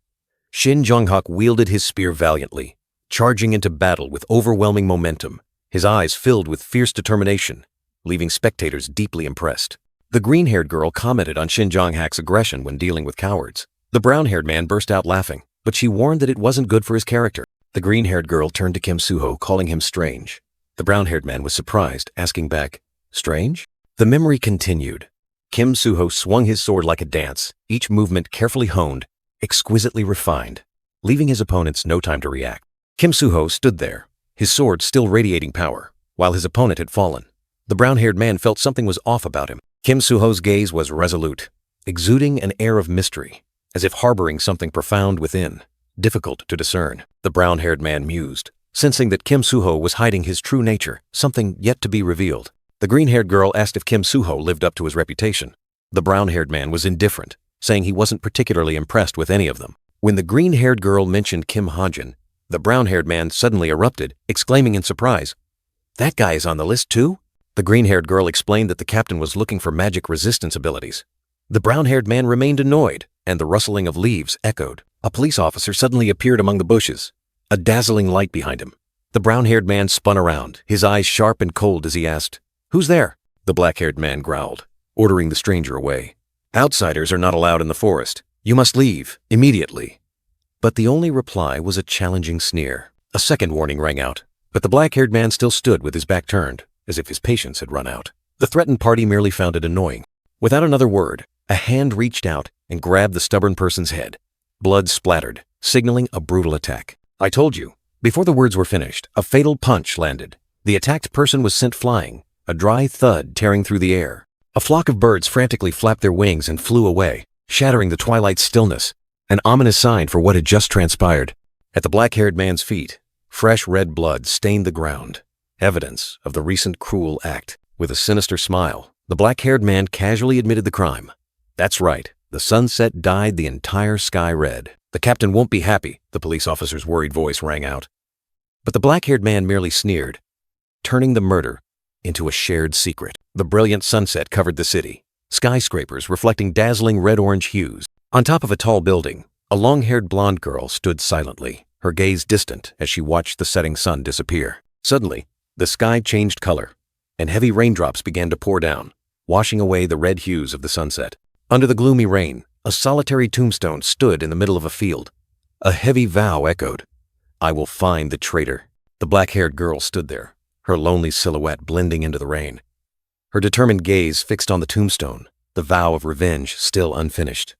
S1: Shin Jong-hak wielded his spear valiantly, charging into battle with overwhelming momentum, his eyes filled with fierce determination, leaving spectators deeply impressed. The green-haired girl commented on Shin Jong-hak's aggression when dealing with cowards. The brown-haired man burst out laughing, but she warned that it wasn't good for his character. The green-haired girl turned to Kim Suho, calling him strange. The brown-haired man was surprised, asking back, strange? The memory continued. Kim Suho swung his sword like a dance, each movement carefully honed, exquisitely refined, leaving his opponents no time to react. Kim Suho stood there, his sword still radiating power, while his opponent had fallen. The brown-haired man felt something was off about him. Kim Suho's gaze was resolute, exuding an air of mystery, as if harboring something profound within, difficult to discern. The brown-haired man mused, sensing that Kim Suho was hiding his true nature, something yet to be revealed. The green-haired girl asked if Kim Suho lived up to his reputation. The brown-haired man was indifferent, saying he wasn't particularly impressed with any of them. When the green-haired girl mentioned Kim Ha-jin, the brown-haired man suddenly erupted, exclaiming in surprise, "That guy is on the list too?" The green-haired girl explained that the captain was looking for magic resistance abilities. The brown-haired man remained annoyed, and the rustling of leaves echoed. A police officer suddenly appeared among the bushes, a dazzling light behind him. The brown-haired man spun around, his eyes sharp and cold as he asked, "Who's there?" The black-haired man growled, ordering the stranger away. "Outsiders are not allowed in the forest. You must leave, immediately." But the only reply was a challenging sneer. A second warning rang out, but the black-haired man still stood with his back turned, as if his patience had run out. The threatened party merely found it annoying. Without another word, a hand reached out and grabbed the stubborn person's head. Blood splattered, signaling a brutal attack. "I told you." Before the words were finished, a fatal punch landed. The attacked person was sent flying, a dry thud tearing through the air. A flock of birds frantically flapped their wings and flew away, shattering the twilight stillness, an ominous sign for what had just transpired. At the black-haired man's feet, fresh red blood stained the ground, evidence of the recent cruel act. With a sinister smile, the black-haired man casually admitted the crime. "That's right, the sunset dyed the entire sky red." "The captain won't be happy," the police officer's worried voice rang out. But the black-haired man merely sneered, turning the murder into a shared secret. The brilliant sunset covered the city, skyscrapers reflecting dazzling red-orange hues. On top of a tall building, a long-haired blonde girl stood silently, her gaze distant as she watched the setting sun disappear. Suddenly, the sky changed color, and heavy raindrops began to pour down, washing away the red hues of the sunset. Under the gloomy rain, a solitary tombstone stood in the middle of a field. A heavy vow echoed, "I will find the traitor." The black-haired girl stood there, her lonely silhouette blending into the rain. Her determined gaze fixed on the tombstone, the vow of revenge still unfinished.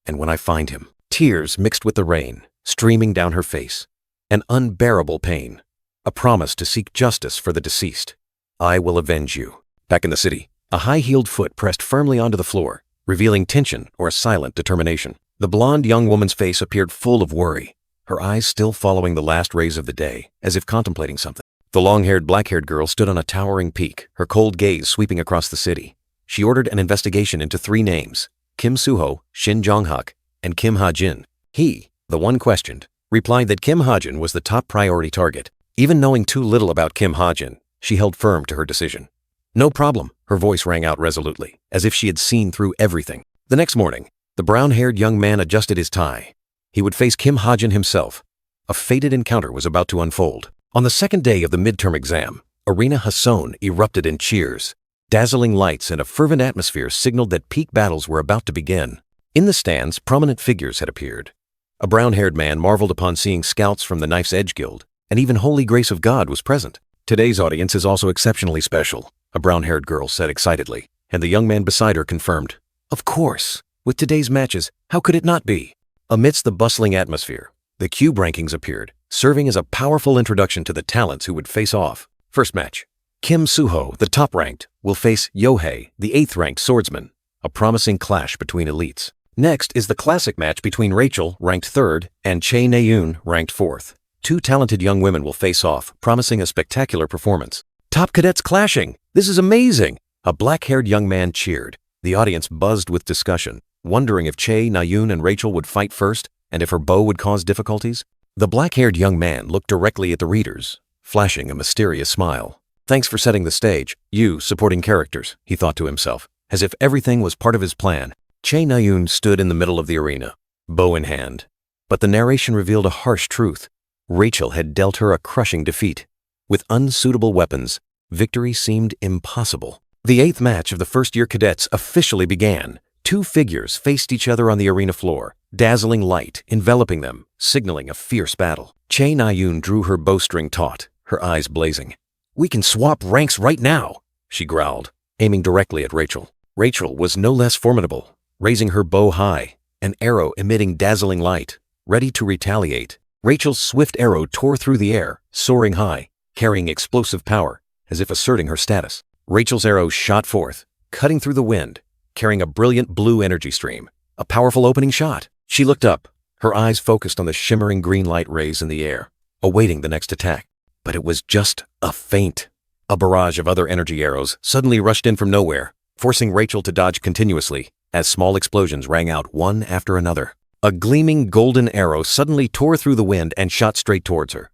S1: "And when I find him," tears mixed with the rain, streaming down her face, an unbearable pain, a promise to seek justice for the deceased. "I will avenge you." Back in the city, a high-heeled foot pressed firmly onto the floor, revealing tension or a silent determination. The blonde young woman's face appeared full of worry, her eyes still following the last rays of the day, as if contemplating something. The long-haired, black-haired girl stood on a towering peak, her cold gaze sweeping across the city. She ordered an investigation into 3 names, Kim Suho, Shin Jong-hak, and Kim Ha-jin. He, the one questioned, replied that Kim Ha-jin was the top priority target. Even knowing too little about Kim Ha-jin, she held firm to her decision. "No problem," her voice rang out resolutely, as if she had seen through everything. The next morning, the brown-haired young man adjusted his tie. He would face Kim Ha-jin himself. A fated encounter was about to unfold. On the second day of the midterm exam, Arena Hasson erupted in cheers. Dazzling lights and a fervent atmosphere signaled that peak battles were about to begin. In the stands, prominent figures had appeared. A brown-haired man marveled upon seeing scouts from the Knife's Edge Guild, and even Holy Grace of God was present. "Today's audience is also exceptionally special," a brown-haired girl said excitedly, and the young man beside her confirmed, "Of course, with today's matches, how could it not be?" Amidst the bustling atmosphere, the cube rankings appeared, serving as a powerful introduction to the talents who would face off. First match. Kim Suho, the top-ranked, will face Yohei, the 8th-ranked swordsman, a promising clash between elites. Next is the classic match between Rachel, ranked 3rd, and Chae Na-yoon, ranked 4th. 2 talented young women will face off, promising a spectacular performance. "Top cadets clashing! This is amazing!" A black-haired young man cheered. The audience buzzed with discussion, wondering if Chae Na-yoon and Rachel would fight first, and if her bow would cause difficulties. The black-haired young man looked directly at the readers, flashing a mysterious smile. "Thanks for setting the stage, you supporting characters," he thought to himself, as if everything was part of his plan. Chae Na-yoon stood in the middle of the arena, bow in hand. But the narration revealed a harsh truth. Rachel had dealt her a crushing defeat. With unsuitable weapons, victory seemed impossible. The 8th match of the first-year cadets officially began. 2 figures faced each other on the arena floor, dazzling light enveloping them, signaling a fierce battle. Chae Na-yoon drew her bowstring taut, her eyes blazing. "We can swap ranks right now," she growled, aiming directly at Rachel. Rachel was no less formidable, raising her bow high, an arrow emitting dazzling light, ready to retaliate. Rachel's swift arrow tore through the air, soaring high, carrying explosive power, as if asserting her status. Rachel's arrow shot forth, cutting through the wind, carrying a brilliant blue energy stream. A powerful opening shot. She looked up, her eyes focused on the shimmering green light rays in the air, awaiting the next attack. But it was just a feint. A barrage of other energy arrows suddenly rushed in from nowhere, forcing Rachel to dodge continuously as small explosions rang out one after another. A gleaming golden arrow suddenly tore through the wind and shot straight towards her.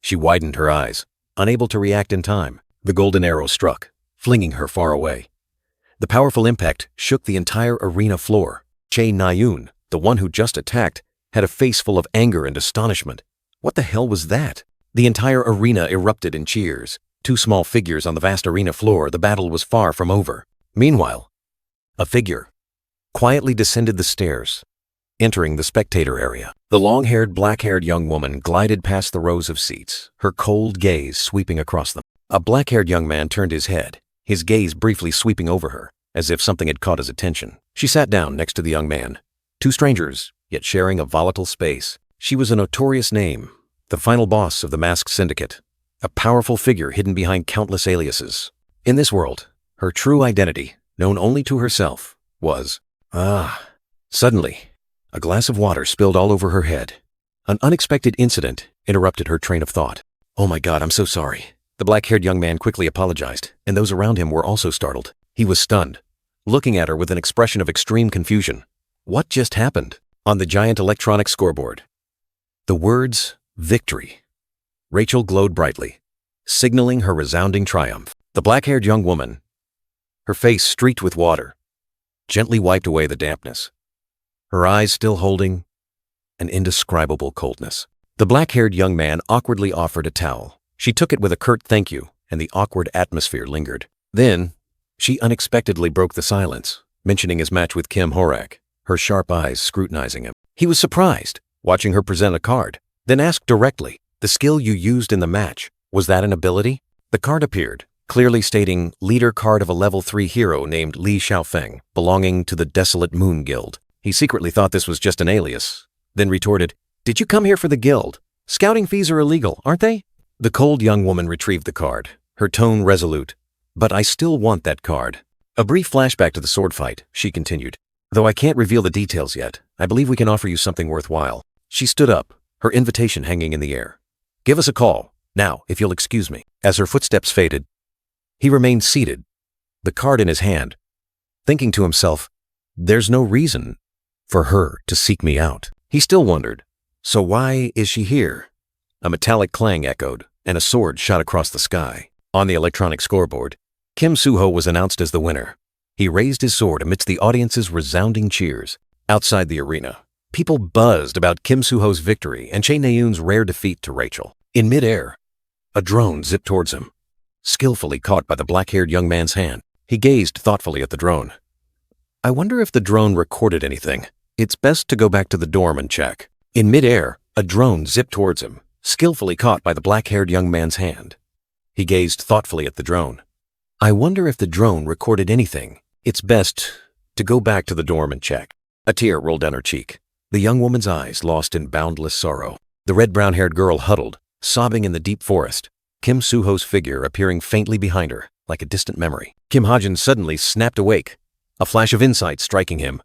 S1: She widened her eyes, unable to react in time. The golden arrow struck, flinging her far away. The powerful impact shook the entire arena floor. Chae Na-yoon, the one who just attacked, had a face full of anger and astonishment. What the hell was that? The entire arena erupted in cheers. Two small figures on the vast arena floor. The battle was far from over. Meanwhile, a figure quietly descended the stairs, entering the spectator area. The long-haired, black-haired young woman glided past the rows of seats, her cold gaze sweeping across them. A black-haired young man turned his head, his gaze briefly sweeping over her, as if something had caught his attention. She sat down next to the young man. Two strangers, yet sharing a volatile space. She was a notorious name, the final boss of the masked syndicate, a powerful figure hidden behind countless aliases. In this world, her true identity, known only to herself, was Suddenly, a glass of water spilled all over her head. An unexpected incident interrupted her train of thought. "Oh my God, I'm so sorry." The black-haired young man quickly apologized, and those around him were also startled. He was stunned, looking at her with an expression of extreme confusion. What just happened? On the giant electronic scoreboard, the words, "Victory." Rachel glowed brightly, signaling her resounding triumph. The black-haired young woman, her face streaked with water, gently wiped away the dampness, her eyes still holding an indescribable coldness. The black-haired young man awkwardly offered a towel. She took it with a curt thank you, and the awkward atmosphere lingered. Then, she unexpectedly broke the silence, mentioning his match with Kim Horak, her sharp eyes scrutinizing him. He was surprised, watching her present a card, then asked directly, "The skill you used in the match, was that an ability?" The card appeared, clearly stating leader card of a level 3 hero named Li Xiaofeng, belonging to the Desolate Moon Guild. He secretly thought this was just an alias, then retorted, "Did you come here for the guild? Scouting fees are illegal, aren't they?" The cold young woman retrieved the card, her tone resolute. "But I still want that card." A brief flashback to the sword fight, she continued. "Though I can't reveal the details yet, I believe we can offer you something worthwhile." She stood up, her invitation hanging in the air. "Give us a call, now, if you'll excuse me." As her footsteps faded, he remained seated, the card in his hand, thinking to himself, "There's no reason for her to seek me out." He still wondered, so why is she here? A metallic clang echoed, and a sword shot across the sky. On the electronic scoreboard, Kim Soo-ho was announced as the winner. He raised his sword amidst the audience's resounding cheers. Outside the arena, people buzzed about Kim Soo-ho's victory and Chae Na-yoon's rare defeat to Rachel. In midair, a drone zipped towards him, skillfully caught by the black-haired young man's hand. He gazed thoughtfully at the drone. "I wonder if the drone recorded anything. It's best to go back to the dorm and check." In midair, a drone zipped towards him, skillfully caught by the black-haired young man's hand. He gazed thoughtfully at the drone. "I wonder if the drone recorded anything. It's best to go back to the dorm and check." A tear rolled down her cheek, the young woman's eyes lost in boundless sorrow. The red-brown-haired girl huddled, sobbing in the deep forest, Kim Soo-ho's figure appearing faintly behind her, like a distant memory. Kim Ha-jin suddenly snapped awake, a flash of insight striking him.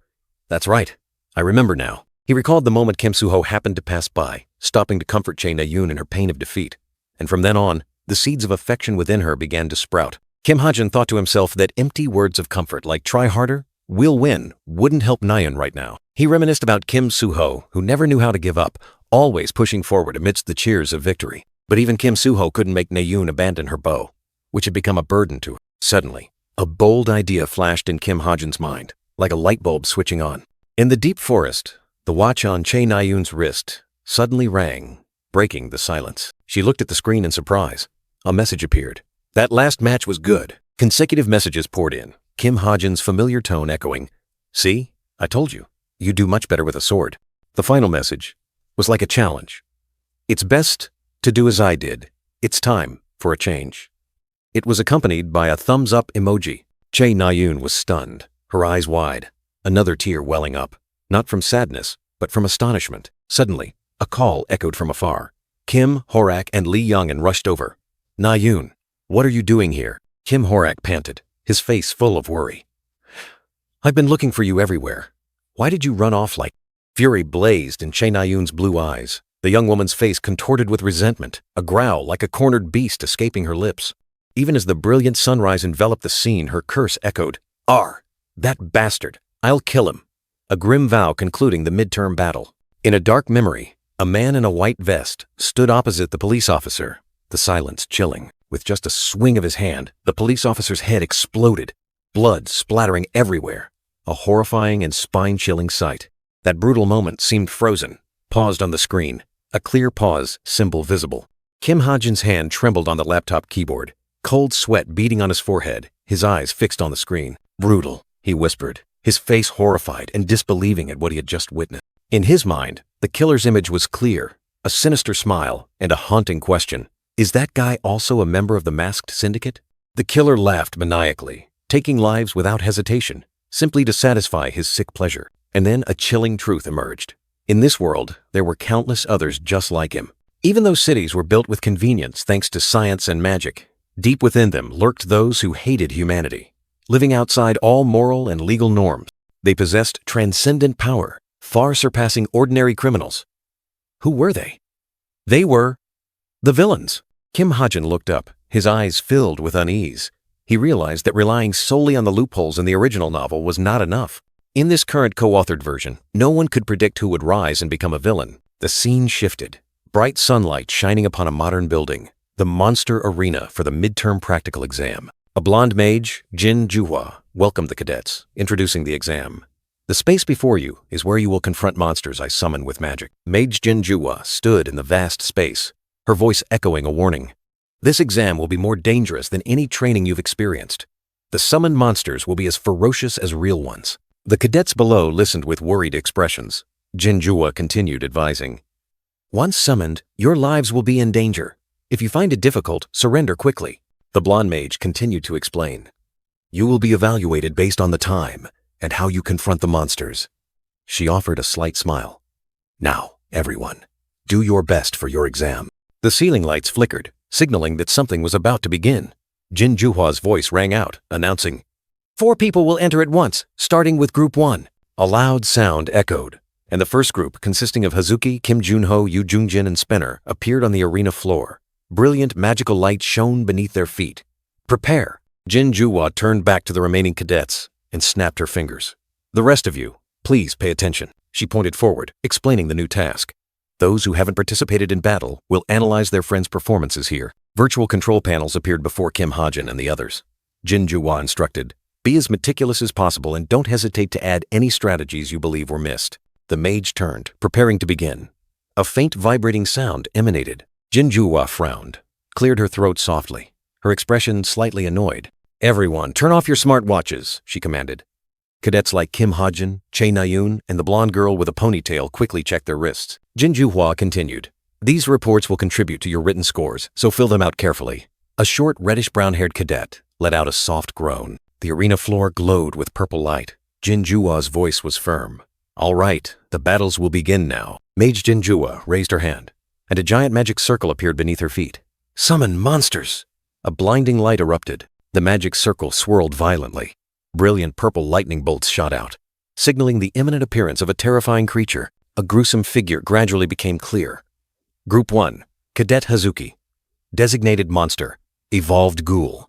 S1: "That's right. I remember now." He recalled the moment Kim Soo-ho happened to pass by, stopping to comfort Chae Na-yoon in her pain of defeat. And from then on, the seeds of affection within her began to sprout. Kim Ha-jin thought to himself that empty words of comfort like "try harder, we'll win" wouldn't help Na-yoon right now. He reminisced about Kim Soo-ho, who never knew how to give up, always pushing forward amidst the cheers of victory. But even Kim Soo-ho couldn't make Na-yoon abandon her bow, which had become a burden to her. Suddenly, a bold idea flashed in Kim Ha-jin's mind, like a light bulb switching on. In the deep forest, the watch on Chae Na-yoon's wrist suddenly rang, breaking the silence. She looked at the screen in surprise. A message appeared. That last match was good. Consecutive messages poured in, Kim Ha-jin's familiar tone echoing, "See, I told you, you do much better with a sword." The final message was like a challenge. "It's best to do as I did. It's time for a change." It was accompanied by a thumbs-up emoji. Chae Na-yoon was stunned, her eyes wide, another tear welling up, not from sadness, but from astonishment. Suddenly, a call echoed from afar. Kim, Horak, and Lee Youngin rushed over. "Na-yoon, what are you doing here?" Kim Horak panted, his face full of worry. I've been looking for you everywhere. Why did you run off like—" Fury blazed in Che Nayun's blue eyes. The young woman's face contorted with resentment, a growl like a cornered beast escaping her lips. Even as the brilliant sunrise enveloped the scene, her curse echoed, That bastard! I'll kill him." A grim vow concluding the midterm battle. In a dark memory, a man in a white vest stood opposite the police officer, the silence chilling. With just a swing of his hand, the police officer's head exploded, blood splattering everywhere. A horrifying and spine-chilling sight. That brutal moment seemed frozen, paused on the screen, a clear pause symbol visible. Kim Ha-jin's hand trembled on the laptop keyboard, cold sweat beading on his forehead, his eyes fixed on the screen. "Brutal," he whispered, his face horrified and disbelieving at what he had just witnessed. In his mind, the killer's image was clear, a sinister smile and a haunting question. Is that guy also a member of the masked syndicate? The killer laughed maniacally, taking lives without hesitation, simply to satisfy his sick pleasure. And then a chilling truth emerged. In this world, there were countless others just like him. Even though cities were built with convenience thanks to science and magic, deep within them lurked those who hated humanity. Living outside all moral and legal norms, they possessed transcendent power, far surpassing ordinary criminals. Who were they? They were the villains. Kim Ha-jin looked up, his eyes filled with unease. He realized that relying solely on the loopholes in the original novel was not enough. In this current co-authored version, no one could predict who would rise and become a villain. The scene shifted. Bright sunlight shining upon a modern building. The monster arena for the midterm practical exam. A blonde mage, Jin Juhua, welcomed the cadets, introducing the exam. "The space before you is where you will confront monsters I summon with magic." Mage Jin Juhua stood in the vast space, her voice echoing a warning. "This exam will be more dangerous than any training you've experienced. The summoned monsters will be as ferocious as real ones." The cadets below listened with worried expressions. Jin Juhua continued advising. "Once summoned, your lives will be in danger. If you find it difficult, surrender quickly." The blonde mage continued to explain. "You will be evaluated based on the time and how you confront the monsters." She offered a slight smile. "Now, everyone, do your best for your exam." The ceiling lights flickered, signaling that something was about to begin. Jin Juhua's voice rang out, announcing, 4 people will enter at once, starting with Group 1. A loud sound echoed, and the first group, consisting of Hazuki, Kim Junho, Yu Jungjin, and Spinner, appeared on the arena floor. Brilliant magical light shone beneath their feet. "Prepare." Jin Juhua turned back to the remaining cadets and snapped her fingers. "The rest of you, please pay attention." She pointed forward, explaining the new task. "Those who haven't participated in battle will analyze their friends' performances here." Virtual control panels appeared before Kim Ha-jin and the others. Jin Juhua instructed, "Be as meticulous as possible and don't hesitate to add any strategies you believe were missed." The mage turned, preparing to begin. A faint vibrating sound emanated. Jin Juhua frowned, cleared her throat softly, her expression slightly annoyed. "Everyone, turn off your smartwatches," she commanded. Cadets like Kim Ha-jin, Che Nayun, and the blonde girl with a ponytail quickly checked their wrists. Jin Juhua continued, "These reports will contribute to your written scores, so fill them out carefully." A short, reddish-brown-haired cadet let out a soft groan. The arena floor glowed with purple light. Jin Juhua's voice was firm. "All right, the battles will begin now." Mage Jin Juhua raised her hand, and a giant magic circle appeared beneath her feet. "Summon monsters!" A blinding light erupted. The magic circle swirled violently. Brilliant purple lightning bolts shot out, signaling the imminent appearance of a terrifying creature. A gruesome figure gradually became clear. Group 1, Cadet Hazuki. Designated monster, Evolved Ghoul.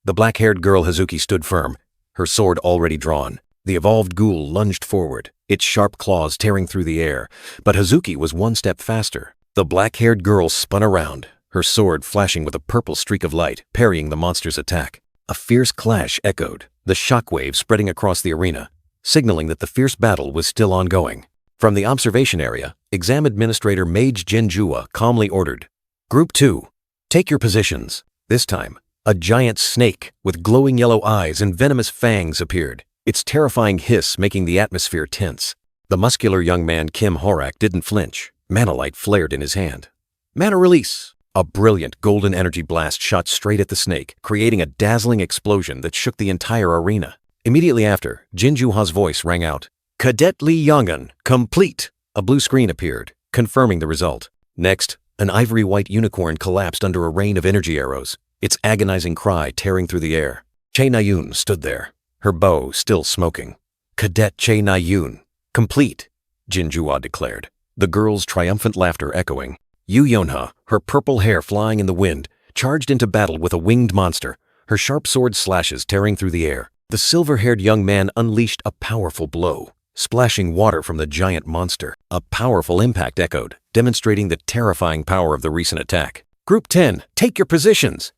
S1: The black-haired girl Hazuki stood firm, her sword already drawn. The evolved ghoul lunged forward, its sharp claws tearing through the air, but Hazuki was one step faster. The black-haired girl spun around, her sword flashing with a purple streak of light, parrying the monster's attack. A fierce clash echoed, the shockwave spreading across the arena, signaling that the fierce battle was still ongoing. From the observation area, Exam Administrator Mage Jin Juhua calmly ordered, "Group 2, take your positions." This time, a giant snake with glowing yellow eyes and venomous fangs appeared, its terrifying hiss making the atmosphere tense. The muscular young man Kim Horak didn't flinch. Mana light flared in his hand. "Mana release!" A brilliant golden energy blast shot straight at the snake, creating a dazzling explosion that shook the entire arena. Immediately after, Jin Juhua's voice rang out, "Cadet Lee Yongun, complete!" A blue screen appeared, confirming the result. Next, an ivory-white unicorn collapsed under a rain of energy arrows, its agonizing cry tearing through the air. Che Nayun stood there, her bow still smoking. Cadet Che Na-yoon. Complete, Jinjua declared, the girl's triumphant laughter echoing. Yu Yonha, her purple hair flying in the wind, charged into battle with a winged monster, her sharp sword slashes tearing through the air. The silver-haired young man unleashed a powerful blow, splashing water from the giant monster. A powerful impact echoed, demonstrating the terrifying power of the recent attack. Group 10, take your positions!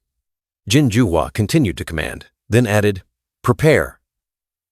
S1: Jinjua continued to command, then added, prepare.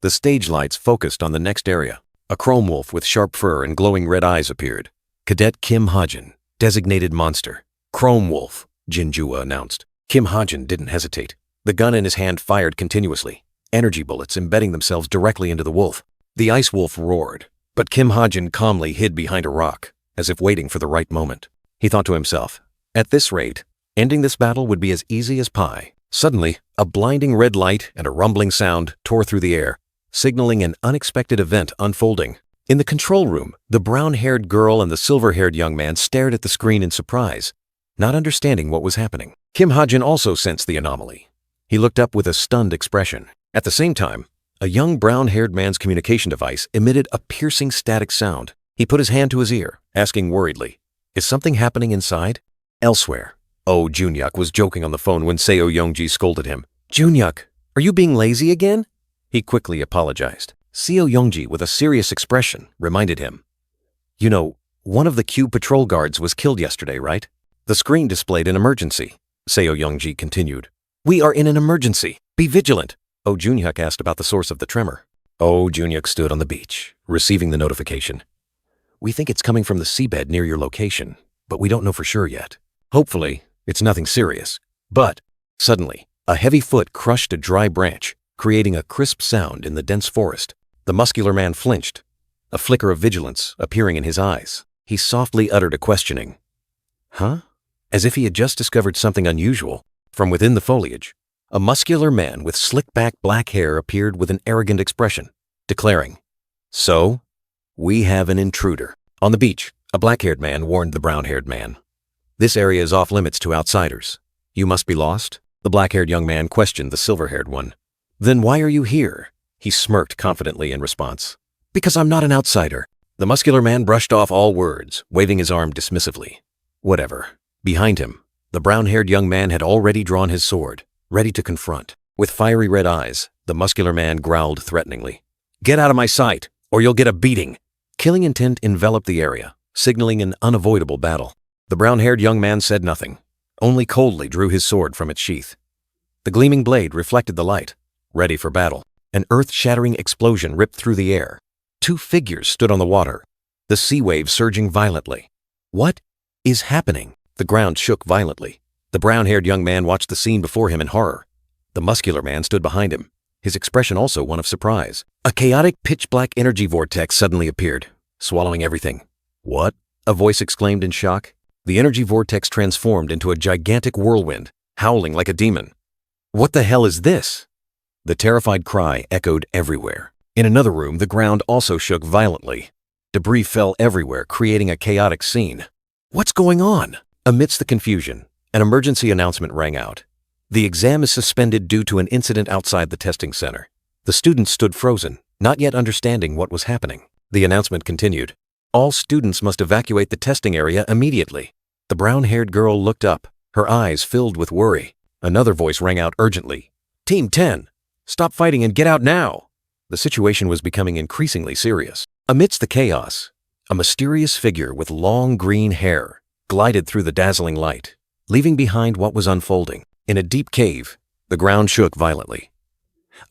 S1: The stage lights focused on the next area. A chrome wolf with sharp fur and glowing red eyes appeared. Cadet Kim Ha-jin, designated monster. Chrome wolf, Jinjua announced. Kim Ha-jin didn't hesitate. The gun in his hand fired continuously, energy bullets embedding themselves directly into the wolf. The ice wolf roared, but Kim Ha-jin calmly hid behind a rock, as if waiting for the right moment. He thought to himself, at this rate, ending this battle would be as easy as pie. Suddenly, a blinding red light and a rumbling sound tore through the air, signaling an unexpected event unfolding. In the control room, the brown-haired girl and the silver-haired young man stared at the screen in surprise, not understanding what was happening. Kim Ha-jin also sensed the anomaly. He looked up with a stunned expression. At the same time, a young brown-haired man's communication device emitted a piercing static sound. He put his hand to his ear, asking worriedly, is something happening inside? Elsewhere, Oh Junyuk was joking on the phone when Seo Youngji scolded him. Junyuk, are you being lazy again? He quickly apologized. Seo Youngji, with a serious expression, reminded him. You know, one of the Q patrol guards was killed yesterday, right? The screen displayed an emergency. Seo Youngji continued. We are in an emergency. Be vigilant. Oh Junyuk asked about the source of the tremor. Oh Junyuk stood on the beach, receiving the notification. We think it's coming from the seabed near your location, but we don't know for sure yet. Hopefully, it's nothing serious. But, suddenly, a heavy foot crushed a dry branch, creating a crisp sound in the dense forest. The muscular man flinched, a flicker of vigilance appearing in his eyes. He softly uttered a questioning. Huh? As if he had just discovered something unusual. From within the foliage, a muscular man with slick-back black hair appeared with an arrogant expression, declaring, So, we have an intruder. On the beach, a black-haired man warned the brown-haired man. This area is off-limits to outsiders. You must be lost? The black-haired young man questioned the silver-haired one. Then why are you here? He smirked confidently in response. Because I'm not an outsider. The muscular man brushed off all words, waving his arm dismissively. Whatever. Behind him, the brown-haired young man had already drawn his sword, ready to confront. With fiery red eyes, the muscular man growled threateningly. Get out of my sight, or you'll get a beating. Killing intent enveloped the area, signaling an unavoidable battle. The brown-haired young man said nothing, only coldly drew his sword from its sheath. The gleaming blade reflected the light, ready for battle. An earth-shattering explosion ripped through the air. Two figures stood on the water, the sea waves surging violently. What is happening? The ground shook violently. The brown-haired young man watched the scene before him in horror. The muscular man stood behind him, his expression also one of surprise. A chaotic, pitch-black energy vortex suddenly appeared, swallowing everything. What? A voice exclaimed in shock. The energy vortex transformed into a gigantic whirlwind, howling like a demon. What the hell is this? The terrified cry echoed everywhere. In another room, the ground also shook violently. Debris fell everywhere, creating a chaotic scene. What's going on? Amidst the confusion, an emergency announcement rang out. The exam is suspended due to an incident outside the testing center. The students stood frozen, not yet understanding what was happening. The announcement continued. All students must evacuate the testing area immediately. The brown-haired girl looked up, her eyes filled with worry. Another voice rang out urgently. Team 10, stop fighting and get out now! The situation was becoming increasingly serious. Amidst the chaos, a mysterious figure with long green hair glided through the dazzling light, leaving behind what was unfolding. In a deep cave, the ground shook violently.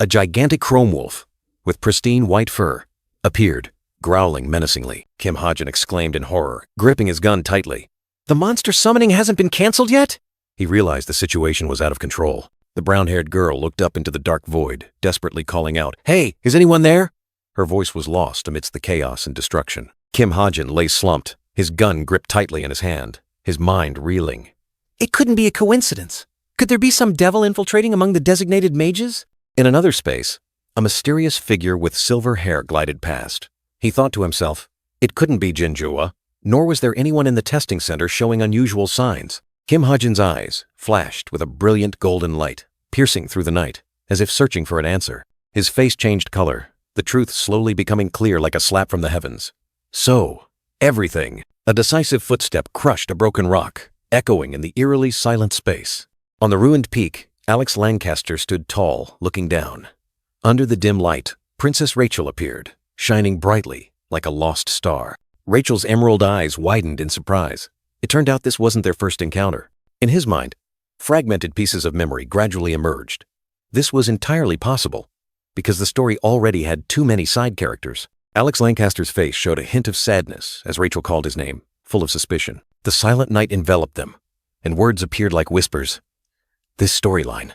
S1: A gigantic chrome wolf, with pristine white fur, appeared, growling menacingly. Kim Ha-jin exclaimed in horror, gripping his gun tightly. The monster summoning hasn't been canceled yet? He realized the situation was out of control. The brown-haired girl looked up into the dark void, desperately calling out, Hey, is anyone there? Her voice was lost amidst the chaos and destruction. Kim Ha-jin lay slumped, his gun gripped tightly in his hand, his mind reeling. It couldn't be a coincidence. Could there be some devil infiltrating among the designated mages? In another space, a mysterious figure with silver hair glided past. He thought to himself, it couldn't be Jinjua, nor was there anyone in the testing center showing unusual signs. Kim Ha-jin's eyes flashed with a brilliant golden light, piercing through the night, as if searching for an answer. His face changed color, the truth slowly becoming clear like a slap from the heavens. So, everything. A decisive footstep crushed a broken rock, echoing in the eerily silent space. On the ruined peak, Alex Lancaster stood tall, looking down. Under the dim light, Princess Rachel appeared, shining brightly, like a lost star. Rachel's emerald eyes widened in surprise. It turned out this wasn't their first encounter. In his mind, fragmented pieces of memory gradually emerged. This was entirely possible, because the story already had too many side characters. Alex Lancaster's face showed a hint of sadness as Rachel called his name, full of suspicion. The silent night enveloped them, and words appeared like whispers. This storyline.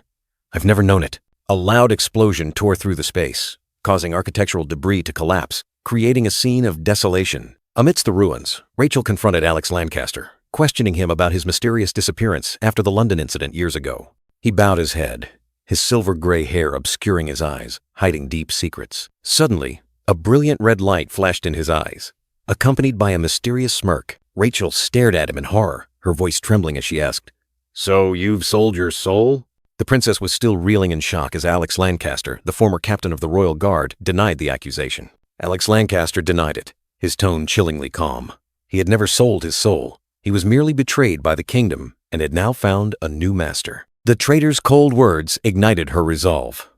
S1: I've never known it. A loud explosion tore through the space, causing architectural debris to collapse, creating a scene of desolation. Amidst the ruins, Rachel confronted Alex Lancaster, questioning him about his mysterious disappearance after the London incident years ago. He bowed his head, his silver-gray hair obscuring his eyes, hiding deep secrets. Suddenly, a brilliant red light flashed in his eyes. Accompanied by a mysterious smirk, Rachel stared at him in horror, her voice trembling as she asked, "So you've sold your soul?" The princess was still reeling in shock as Alex Lancaster, the former captain of the Royal Guard, denied the accusation. Alex Lancaster denied it, his tone chillingly calm. He had never sold his soul. He was merely betrayed by the kingdom and had now found a new master. The traitor's cold words ignited her resolve.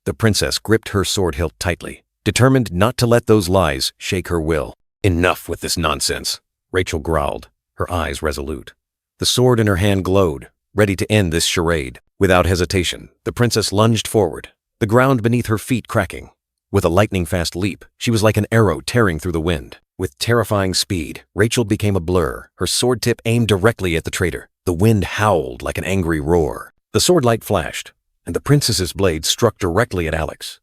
S1: The princess gripped her sword hilt tightly, determined not to let those lies shake her will. "Enough with this nonsense," Rachel growled, her eyes resolute. The sword in her hand glowed, ready to end this charade. Without hesitation, the princess lunged forward, the ground beneath her feet cracking. With a lightning-fast leap, she was like an arrow tearing through the wind. With terrifying speed, Rachel became a blur, her sword tip aimed directly at the traitor. The wind howled like an angry roar. The sword light flashed, and the princess's blade struck directly at Alex.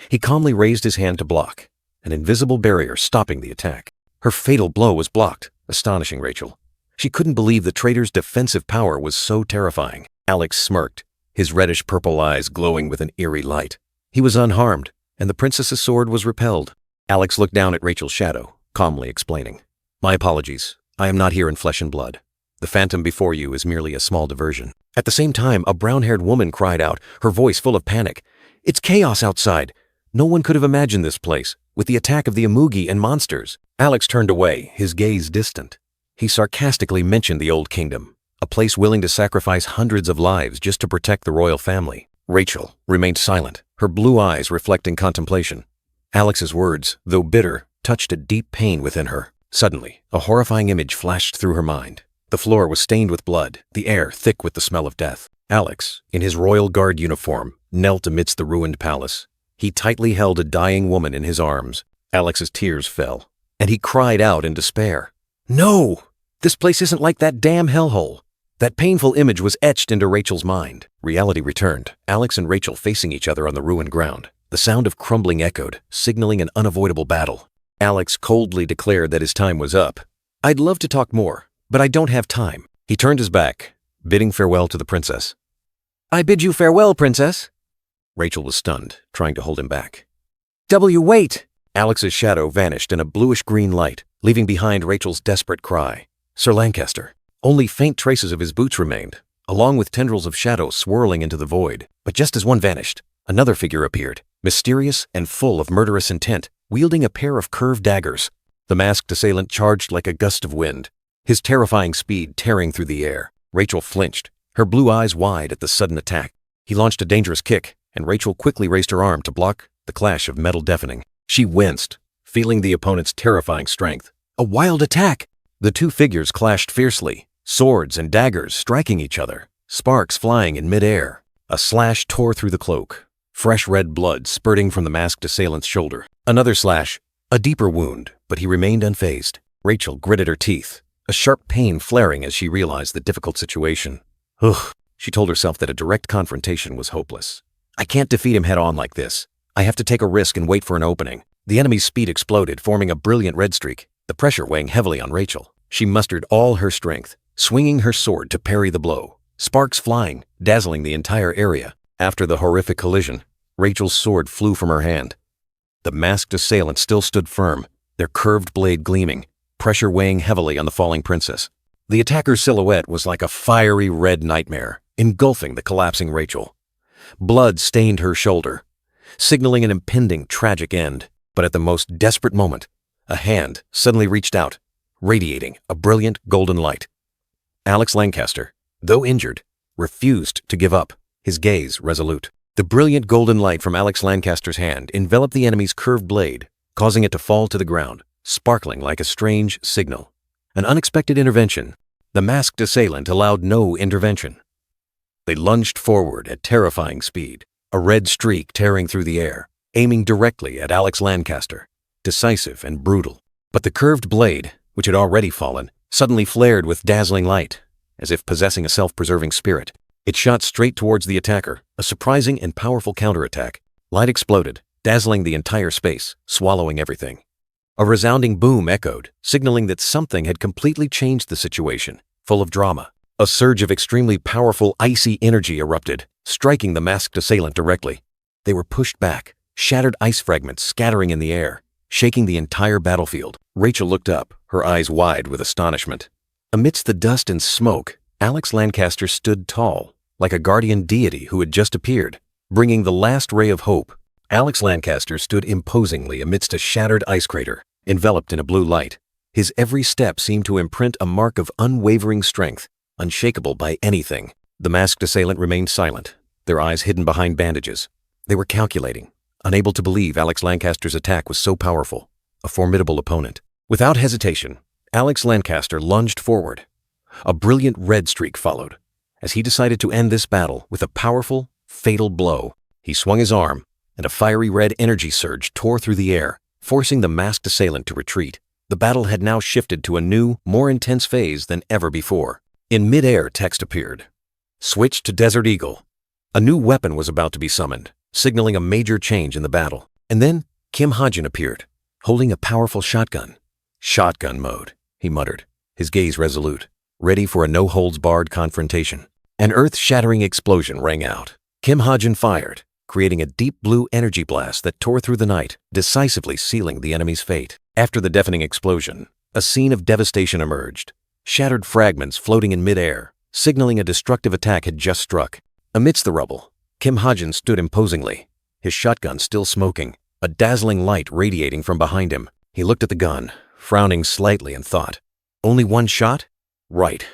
S1: He calmly raised his hand to block, an invisible barrier stopping the attack. Her fatal blow was blocked, astonishing Rachel. She couldn't believe the traitor's defensive power was so terrifying. Alex smirked, his reddish-purple eyes glowing with an eerie light. He was unharmed, and the princess's sword was repelled. Alex looked down at Rachel's shadow, calmly explaining, "My apologies. I am not here in flesh and blood. The phantom before you is merely a small diversion." At the same time, a brown-haired woman cried out, her voice full of panic, "It's chaos outside! No one could have imagined this place, with the attack of the Imugi and monsters." Alex turned away, his gaze distant. He sarcastically mentioned the Old Kingdom, a place willing to sacrifice hundreds of lives just to protect the royal family. Rachel remained silent, her blue eyes reflecting contemplation. Alex's words, though bitter, touched a deep pain within her. Suddenly, a horrifying image flashed through her mind. The floor was stained with blood, the air thick with the smell of death. Alex, in his Royal Guard uniform, knelt amidst the ruined palace. He tightly held a dying woman in his arms. Alex's tears fell, and he cried out in despair. "No! This place isn't like that damn hellhole." That painful image was etched into Rachel's mind. Reality returned, Alex and Rachel facing each other on the ruined ground. The sound of crumbling echoed, signaling an unavoidable battle. Alex coldly declared that his time was up. "I'd love to talk more, but I don't have time." He turned his back, bidding farewell to the princess. "I bid you farewell, princess." Rachel was stunned, trying to hold him back. Wait! Alex's shadow vanished in a bluish-green light, leaving behind Rachel's desperate cry. Sir Lancaster. Only faint traces of his boots remained, along with tendrils of shadow swirling into the void. But just as one vanished, another figure appeared, mysterious and full of murderous intent, wielding a pair of curved daggers. The masked assailant charged like a gust of wind, his terrifying speed tearing through the air. Rachel flinched, her blue eyes wide at the sudden attack. He launched a dangerous kick, and Rachel quickly raised her arm to block the clash of metal deafening. She winced, feeling the opponent's terrifying strength. A wild attack! The two figures clashed fiercely, swords and daggers striking each other, sparks flying in midair. A slash tore through the cloak, fresh red blood spurting from the masked assailant's shoulder. Another slash, a deeper wound, but he remained unfazed. Rachel gritted her teeth, a sharp pain flaring as she realized the difficult situation. Ugh, she told herself that a direct confrontation was hopeless. "I can't defeat him head-on like this. I have to take a risk and wait for an opening." The enemy's speed exploded, forming a brilliant red streak, the pressure weighing heavily on Rachel. She mustered all her strength, swinging her sword to parry the blow, sparks flying, dazzling the entire area. After the horrific collision, Rachel's sword flew from her hand. The masked assailant still stood firm, their curved blade gleaming, pressure weighing heavily on the falling princess. The attacker's silhouette was like a fiery red nightmare, engulfing the collapsing Rachel. Blood stained her shoulder. signaling an impending tragic end. But at the most desperate moment, a hand suddenly reached out, radiating a brilliant golden light. Alex Lancaster, though injured, refused to give up, his gaze resolute. The brilliant golden light from Alex Lancaster's hand enveloped the enemy's curved blade, causing it to fall to the ground, sparkling like a strange signal. An unexpected intervention. The masked assailant allowed no intervention. They lunged forward at terrifying speed, a red streak tearing through the air, aiming directly at Alex Lancaster, decisive and brutal. But the curved blade, which had already fallen, suddenly flared with dazzling light, as if possessing a self-preserving spirit. It shot straight towards the attacker, a surprising and powerful counterattack. Light exploded, dazzling the entire space, swallowing everything. A resounding boom echoed, signaling that something had completely changed the situation, full of drama. A surge of extremely powerful, icy energy erupted, striking the masked assailant directly. They were pushed back, shattered ice fragments scattering in the air, shaking the entire battlefield. Rachel looked up, her eyes wide with astonishment. Amidst the dust and smoke, Alex Lancaster stood tall, like a guardian deity who had just appeared, bringing the last ray of hope. Alex Lancaster stood imposingly amidst a shattered ice crater, enveloped in a blue light. His every step seemed to imprint a mark of unwavering strength, unshakable by anything. The masked assailant remained silent, their eyes hidden behind bandages. They were calculating, unable to believe Alex Lancaster's attack was so powerful, a formidable opponent. Without hesitation, Alex Lancaster lunged forward. A brilliant red streak followed. As he decided to end this battle with a powerful, fatal blow, he swung his arm, and a fiery red energy surge tore through the air, forcing the masked assailant to retreat. The battle had now shifted to a new, more intense phase than ever before. In mid-air, text appeared. Switch to Desert Eagle. A new weapon was about to be summoned, signaling a major change in the battle. And then Kim Ha-jin appeared, holding a powerful shotgun. Shotgun mode, he muttered, his gaze resolute, ready for a no-holds-barred confrontation. An earth-shattering explosion rang out. Kim Ha-jin fired, creating a deep blue energy blast that tore through the night, decisively sealing the enemy's fate. After the deafening explosion, a scene of devastation emerged, shattered fragments floating in mid-air, signaling a destructive attack had just struck. Amidst the rubble, Kim Ha-jin stood imposingly, his shotgun still smoking, a dazzling light radiating from behind him. He looked at the gun, frowning slightly, and thought, only one shot? Right.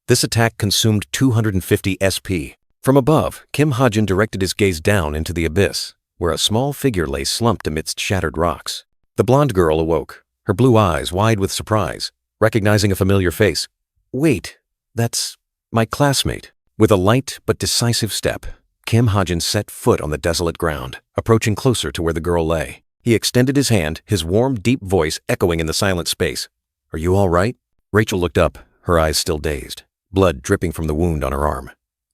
S1: This attack consumed 250 SP. From above, Kim Ha-jin directed his gaze down into the abyss, where a small figure lay slumped amidst shattered rocks. The blonde girl awoke, her blue eyes wide with surprise, recognizing a familiar face. Wait, that's my classmate. With a light but decisive step, Kim Ha-jin set foot on the desolate ground, approaching closer to where the girl lay. He extended his hand, his warm, deep voice echoing in the silent space. Are you all right? Rachel looked up, her eyes still dazed, blood dripping from the wound on her arm.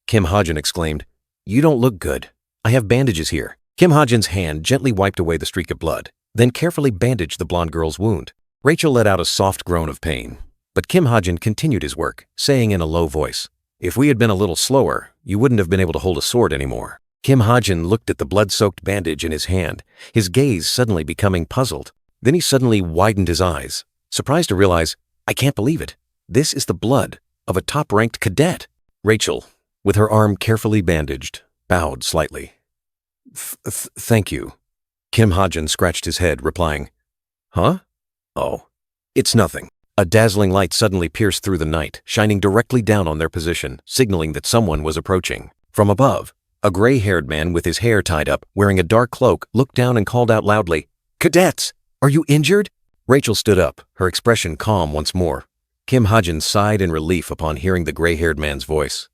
S1: Kim Ha-jin exclaimed, You don't look good. I have bandages here. Kim Ha-jin's hand gently wiped away the streak of blood, then carefully bandaged the blonde girl's wound. Rachel let out a soft groan of pain, but Kim Ha-jin continued his work, saying in a low voice, If we had been a little slower, you wouldn't have been able to hold a sword anymore. Kim Ha-jin looked at the blood-soaked bandage in his hand, his gaze suddenly becoming puzzled. Then he suddenly widened his eyes, surprised to realize, I can't believe it. This is the blood of a top-ranked cadet. Rachel, with her arm carefully bandaged, bowed slightly. Thank you. Kim Ha-jin scratched his head, replying, Huh? Oh, it's nothing. A dazzling light suddenly pierced through the night, shining directly down on their position, signaling that someone was approaching. From above, a gray-haired man with his hair tied up, wearing a dark cloak, looked down and called out loudly, Cadets, are you injured? Rachel stood up, her expression calm once more. Kim Ha-jin sighed in relief upon hearing the gray-haired man's voice.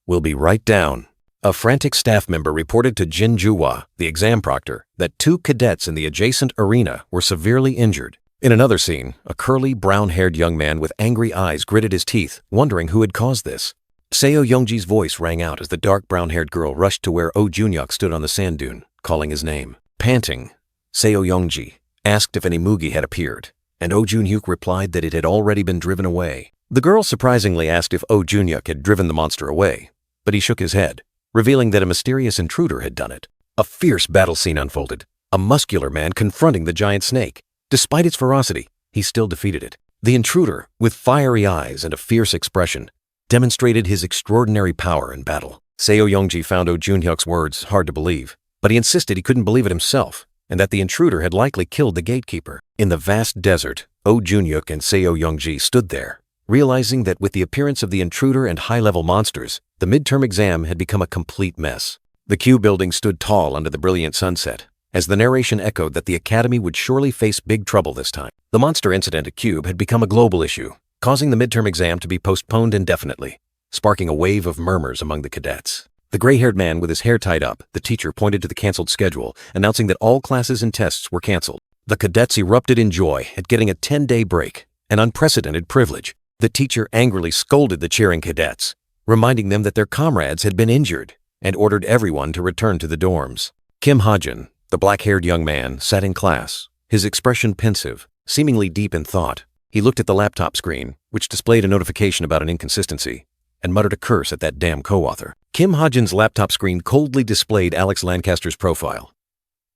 S1: We'll be right down. A frantic staff member reported to Jin Juhua, the exam proctor, that 2 cadets in the adjacent arena were severely injured. In another scene, a curly, brown-haired young man with angry eyes gritted his teeth, wondering who had caused this. Seo Youngji's voice rang out as the dark brown-haired girl rushed to where Oh Junhyuk stood on the sand dune, calling his name. Panting, Seo Youngji asked if any Mugi had appeared, and Oh Junhyuk replied that it had already been driven away. The girl surprisingly asked if Oh Junhyuk had driven the monster away, but he shook his head, revealing that a mysterious intruder had done it. A fierce battle scene unfolded, a muscular man confronting the giant snake. Despite its ferocity, he still defeated it. The intruder, with fiery eyes and a fierce expression, demonstrated his extraordinary power in battle. Seo Youngji found Oh Junhyuk's words hard to believe. but he insisted he couldn't believe it himself, and that the intruder had likely killed the gatekeeper. In the vast desert, Oh Junhyuk and Seo Youngji stood there, realizing that with the appearance of the intruder and high-level monsters, the midterm exam had become a complete mess. The Q building stood tall under the brilliant sunset, as the narration echoed that the academy would surely face big trouble this time. The monster incident at Cube had become a global issue, causing the midterm exam to be postponed indefinitely, sparking a wave of murmurs among the cadets. The gray-haired man with his hair tied up, the teacher pointed to the canceled schedule, announcing that all classes and tests were canceled. The cadets erupted in joy at getting a 10-day break, an unprecedented privilege. The teacher angrily scolded the cheering cadets, reminding them that their comrades had been injured, and ordered everyone to return to the dorms. Kim Ha-jin, the black-haired young man, sat in class, his expression pensive, seemingly deep in thought. He looked at the laptop screen, which displayed a notification about an inconsistency, and muttered a curse at that damn co-author. Kim Ha-jin's laptop screen coldly displayed Alex Lancaster's profile.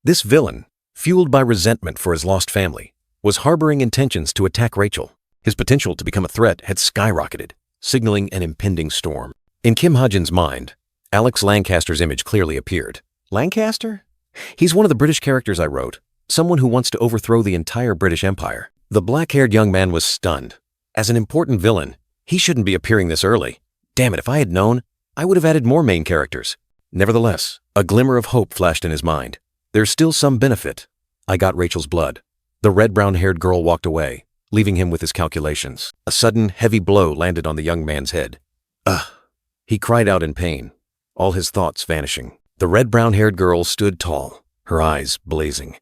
S1: This villain, fueled by resentment for his lost family, was harboring intentions to attack Rachel. His potential to become a threat had skyrocketed, signaling an impending storm. In Kim Ha-jin's mind, Alex Lancaster's image clearly appeared. Lancaster? He's one of the British characters I wrote, someone who wants to overthrow the entire British Empire. The black-haired young man was stunned. As an important villain, he shouldn't be appearing this early. Damn it, if I had known, I would have added more main characters. Nevertheless, a glimmer of hope flashed in his mind. There's still some benefit. I got Rachel's blood. The red-brown-haired girl walked away, leaving him with his calculations. A sudden, heavy blow landed on the young man's head. Ugh! He cried out in pain, all his thoughts vanishing. The red-brown-haired girl stood tall, her eyes blazing.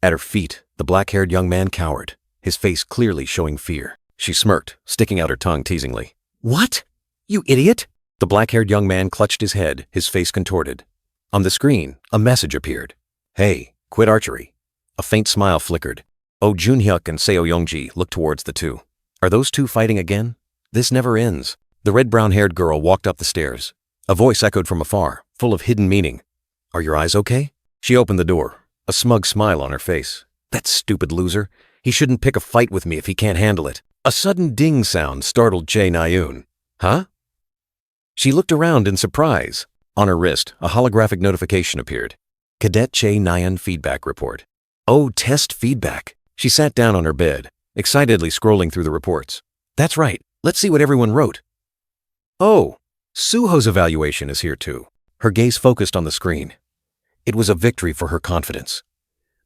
S1: At her feet, the black-haired young man cowered, his face clearly showing fear. She smirked, sticking out her tongue teasingly. What? You idiot! The black-haired young man clutched his head, his face contorted. On the screen, a message appeared. Hey, quit archery. A faint smile flickered. Oh Junhyuk and Seo Youngji looked towards the two. Are those two fighting again? This never ends. The red-brown-haired girl walked up the stairs. A voice echoed from afar, full of hidden meaning. Are your eyes okay? She opened the door, a smug smile on her face. That stupid loser. He shouldn't pick a fight with me if he can't handle it. A sudden ding sound startled Chae Na-yoon. Huh? She looked around in surprise. On her wrist, a holographic notification appeared. Cadet Chae Na-yoon feedback report. Oh, test feedback. She sat down on her bed, excitedly scrolling through the reports. That's right. Let's see what everyone wrote. Oh, Suho's evaluation is here too. Her gaze focused on the screen. It was a victory for her confidence.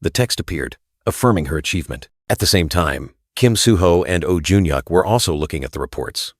S1: The text appeared, affirming her achievement. At the same time, Kim Suho and Oh Junhyuk were also looking at the reports.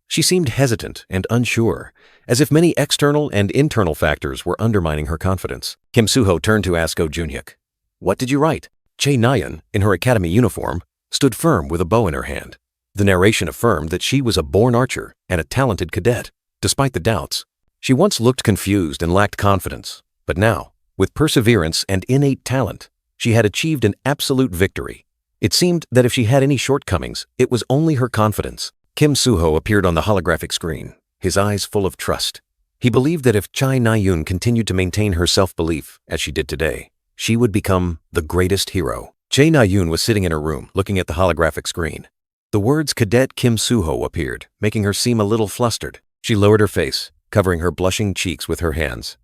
S1: She seemed hesitant and unsure, as if many external and internal factors were undermining her confidence. Kim Suho turned to ask Oh Junhyuk, What did you write? Chae Na-yoon, in her academy uniform, stood firm with a bow in her hand. The narration affirmed that she was a born archer and a talented cadet. Despite the doubts, she once looked confused and lacked confidence, but now, with perseverance and innate talent, she had achieved an absolute victory. It seemed that if she had any shortcomings, it was only her confidence. Kim Suho appeared on the holographic screen, his eyes full of trust. He believed that if Chae Na-yoon continued to maintain her self-belief, as she did today, she would become the greatest hero. Chae Na-yoon was sitting in her room, looking at the holographic screen. The words Cadet Kim Suho appeared, making her seem a little flustered. She lowered her face, covering her blushing cheeks with her hands.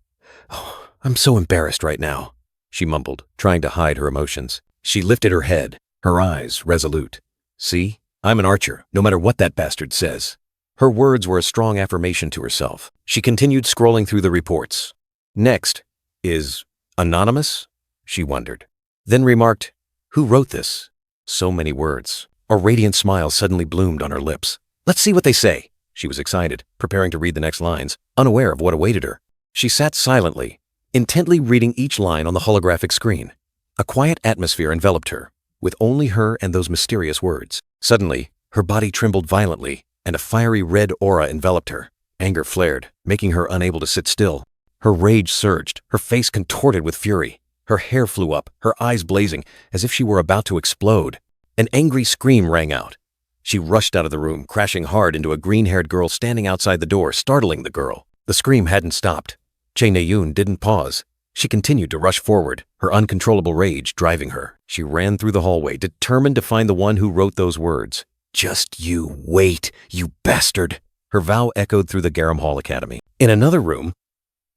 S1: Oh, I'm so embarrassed right now, she mumbled, trying to hide her emotions. She lifted her head, her eyes resolute. See, I'm an archer, no matter what that bastard says. Her words were a strong affirmation to herself. She continued scrolling through the reports. Next is anonymous, she wondered. Then remarked, Who wrote this? So many words. A radiant smile suddenly bloomed on her lips. Let's see what they say. She was excited, preparing to read the next lines, unaware of what awaited her. She sat silently, intently reading each line on the holographic screen. A quiet atmosphere enveloped her, with only her and those mysterious words. Suddenly, her body trembled violently, and a fiery red aura enveloped her. Anger flared, making her unable to sit still. Her rage surged, her face contorted with fury. Her hair flew up, her eyes blazing, as if she were about to explode. An angry scream rang out. She rushed out of the room, crashing hard into a green-haired girl standing outside the door, startling the girl. The scream hadn't stopped. Chae Na-yoon didn't pause. She continued to rush forward, her uncontrollable rage driving her. She ran through the hallway, determined to find the one who wrote those words. Just you wait, you bastard! Her vow echoed through the Garam Hall Academy. In another room,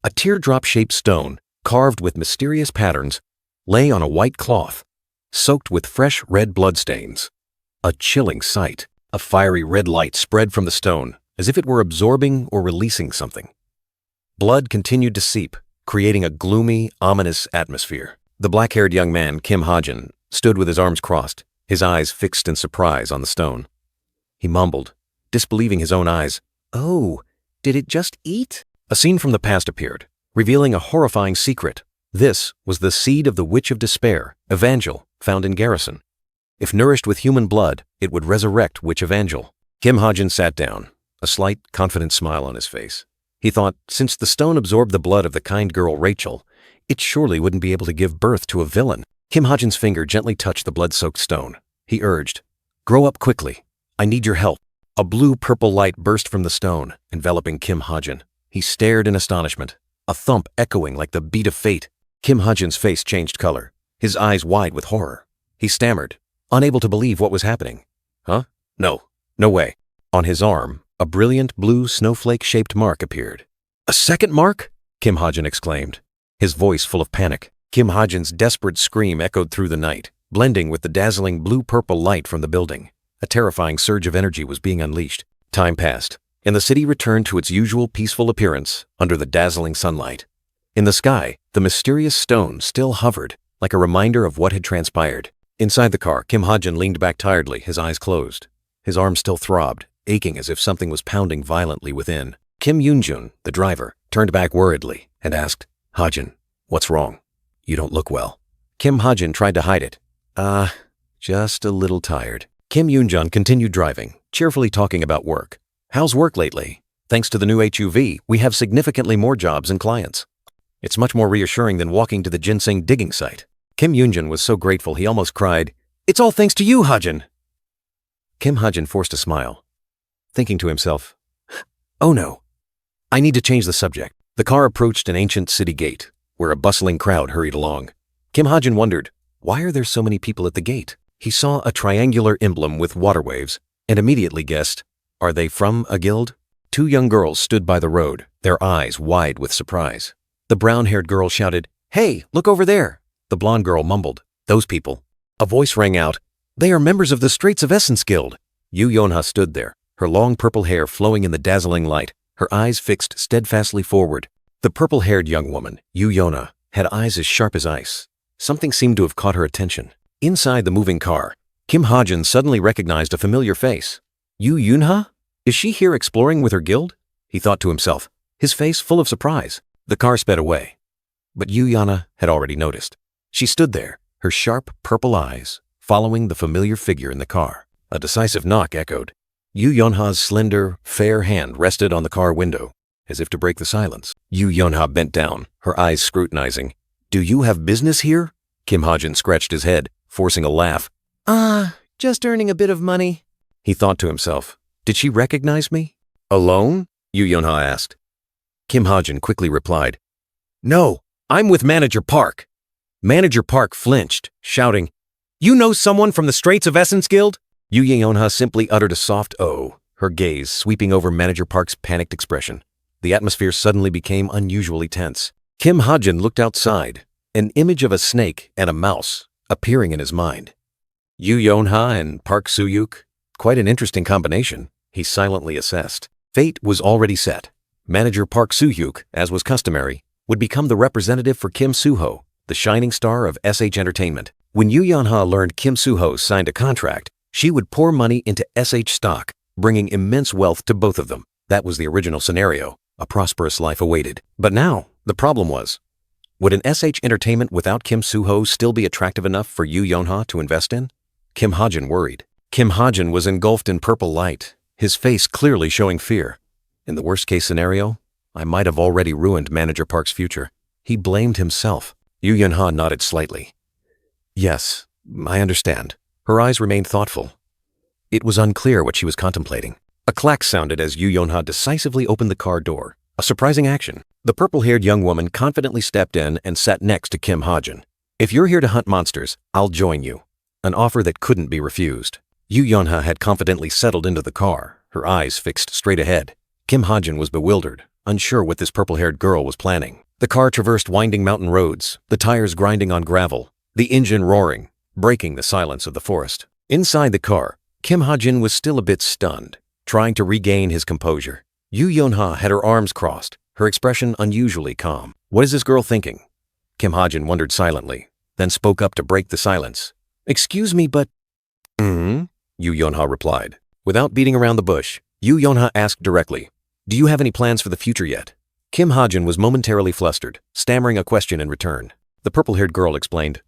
S1: a teardrop-shaped stone, carved with mysterious patterns, lay on a white cloth, soaked with fresh red bloodstains. A chilling sight. A fiery red light spread from the stone, as if it were absorbing or releasing something. Blood continued to seep, creating a gloomy, ominous atmosphere. The black-haired young man, Kim Ha-jin, stood with his arms crossed, his eyes fixed in surprise on the stone. He mumbled, disbelieving his own eyes. "Oh, did it just eat?" A scene from the past appeared, revealing a horrifying secret. This was the seed of the Witch of Despair, Evangel, found in Garrison. If nourished with human blood, it would resurrect Witch Evangel. Kim Ha-jin sat down, a slight, confident smile on his face. He thought, since the stone absorbed the blood of the kind girl Rachel, it surely wouldn't be able to give birth to a villain. Kim Ha-jin's finger gently touched the blood-soaked stone. He urged, "Grow up quickly. I need your help." A blue-purple light burst from the stone, enveloping Kim Ha-jin. He stared in astonishment, a thump echoing like the beat of fate. Kim Ha-jin's face changed color, his eyes wide with horror. He stammered, unable to believe what was happening. "Huh? No way." On his arm, a brilliant blue snowflake-shaped mark appeared. "A second mark?" Kim Ha-jin exclaimed, his voice full of panic. Kim Ha-jin's desperate scream echoed through the night, blending with the dazzling blue-purple light from the building. A terrifying surge of energy was being unleashed. Time passed, and the city returned to its usual peaceful appearance under the dazzling sunlight. In the sky, the mysterious stone still hovered, like a reminder of what had transpired. Inside the car, Kim Ha-jin leaned back tiredly, his eyes closed. His arm still throbbed, aching as if something was pounding violently within. Kim Yoon-jun, the driver, turned back worriedly and asked, "Ha-jin, what's wrong? You don't look well." Kim Ha-jin tried to hide it. Just a little tired." Kim Yoon-jun continued driving, cheerfully talking about work. "How's work lately? Thanks to the new HUV, we have significantly more jobs and clients. It's much more reassuring than walking to the ginseng digging site." Kim Yoon-jun was so grateful he almost cried, "It's all thanks to you, Ha-jin." Kim Ha-jin forced a smile, thinking to himself, "Oh no, I need to change the subject." The car approached an ancient city gate, where a bustling crowd hurried along. Kim Ha-jin wondered, why are there so many people at the gate? He saw a triangular emblem with water waves, and immediately guessed, are they from a guild? Two young girls stood by the road, their eyes wide with surprise. The brown-haired girl shouted, "Hey, look over there!" The blonde girl mumbled, "Those people." A voice rang out, "They are members of the Straits of Essence Guild." Yu Yeon-ha stood there, her long purple hair flowing in the dazzling light, her eyes fixed steadfastly forward. The purple-haired young woman, Yu Yeon-ha, had eyes as sharp as ice. Something seemed to have caught her attention. Inside the moving car, Kim Ha-jin suddenly recognized a familiar face. Yu Yeon-ha? Is she here exploring with her guild? He thought to himself, his face full of surprise. The car sped away. But Yu Yeon-ha had already noticed. She stood there, her sharp purple eyes following the familiar figure in the car. A decisive knock echoed. Yu Yeon-ha's slender, fair hand rested on the car window, as if to break the silence. Yu Yeon-ha bent down, her eyes scrutinizing. "Do you have business here?" Kim Ha-jin scratched his head, forcing a laugh. Just earning a bit of money." He thought to himself, did she recognize me? "Alone?" Yu Yeon-ha asked. Kim Ha-jin quickly replied, "No, I'm with Manager Park." Manager Park flinched, shouting, "You know someone from the Straits of Essence Guild?" Yu Yeon-ha simply uttered a soft "oh," her gaze sweeping over Manager Park's panicked expression. The atmosphere suddenly became unusually tense. Kim Ha-jin looked outside, an image of a snake and a mouse appearing in his mind. Yu Yeon-ha and Park Soo-yuk, quite an interesting combination, he silently assessed. Fate was already set. Manager Park Soo-yuk, as was customary, would become the representative for Kim Soo-ho, the shining star of SH Entertainment. When Yu Yeon-ha learned Kim Soo-ho signed a contract, she would pour money into SH stock, bringing immense wealth to both of them. That was the original scenario. A prosperous life awaited. But now, the problem was, would an SH Entertainment without Kim Soo-ho still be attractive enough for Yu Yeon-ha to invest in? Kim Ha-jin worried. Kim Ha-jin was engulfed in purple light, his face clearly showing fear. In the worst-case scenario, I might have already ruined Manager Park's future. He blamed himself. Yu Yeon-ha nodded slightly. "Yes, I understand." Her eyes remained thoughtful. It was unclear what she was contemplating. A clack sounded as Yu Yeon-ha decisively opened the car door. A surprising action. The purple-haired young woman confidently stepped in and sat next to Kim Ha-jin. "If you're here to hunt monsters, I'll join you." An offer that couldn't be refused. Yu Yeon-ha had confidently settled into the car, her eyes fixed straight ahead. Kim Ha-jin was bewildered, unsure what this purple-haired girl was planning. The car traversed winding mountain roads, the tires grinding on gravel, the engine roaring, breaking the silence of the forest. Inside the car, Kim Ha-jin was still a bit stunned, trying to regain his composure. Yoo Yeon-ha had her arms crossed, her expression unusually calm. What is this girl thinking? Kim Ha-jin wondered silently, then spoke up to break the silence. Excuse me, but… Yoo Yeon-ha replied. Without beating around the bush, Yoo Yeon-ha asked directly, do you have any plans for the future yet? Kim Ha-jin was momentarily flustered, stammering a question in return. The purple-haired girl explained,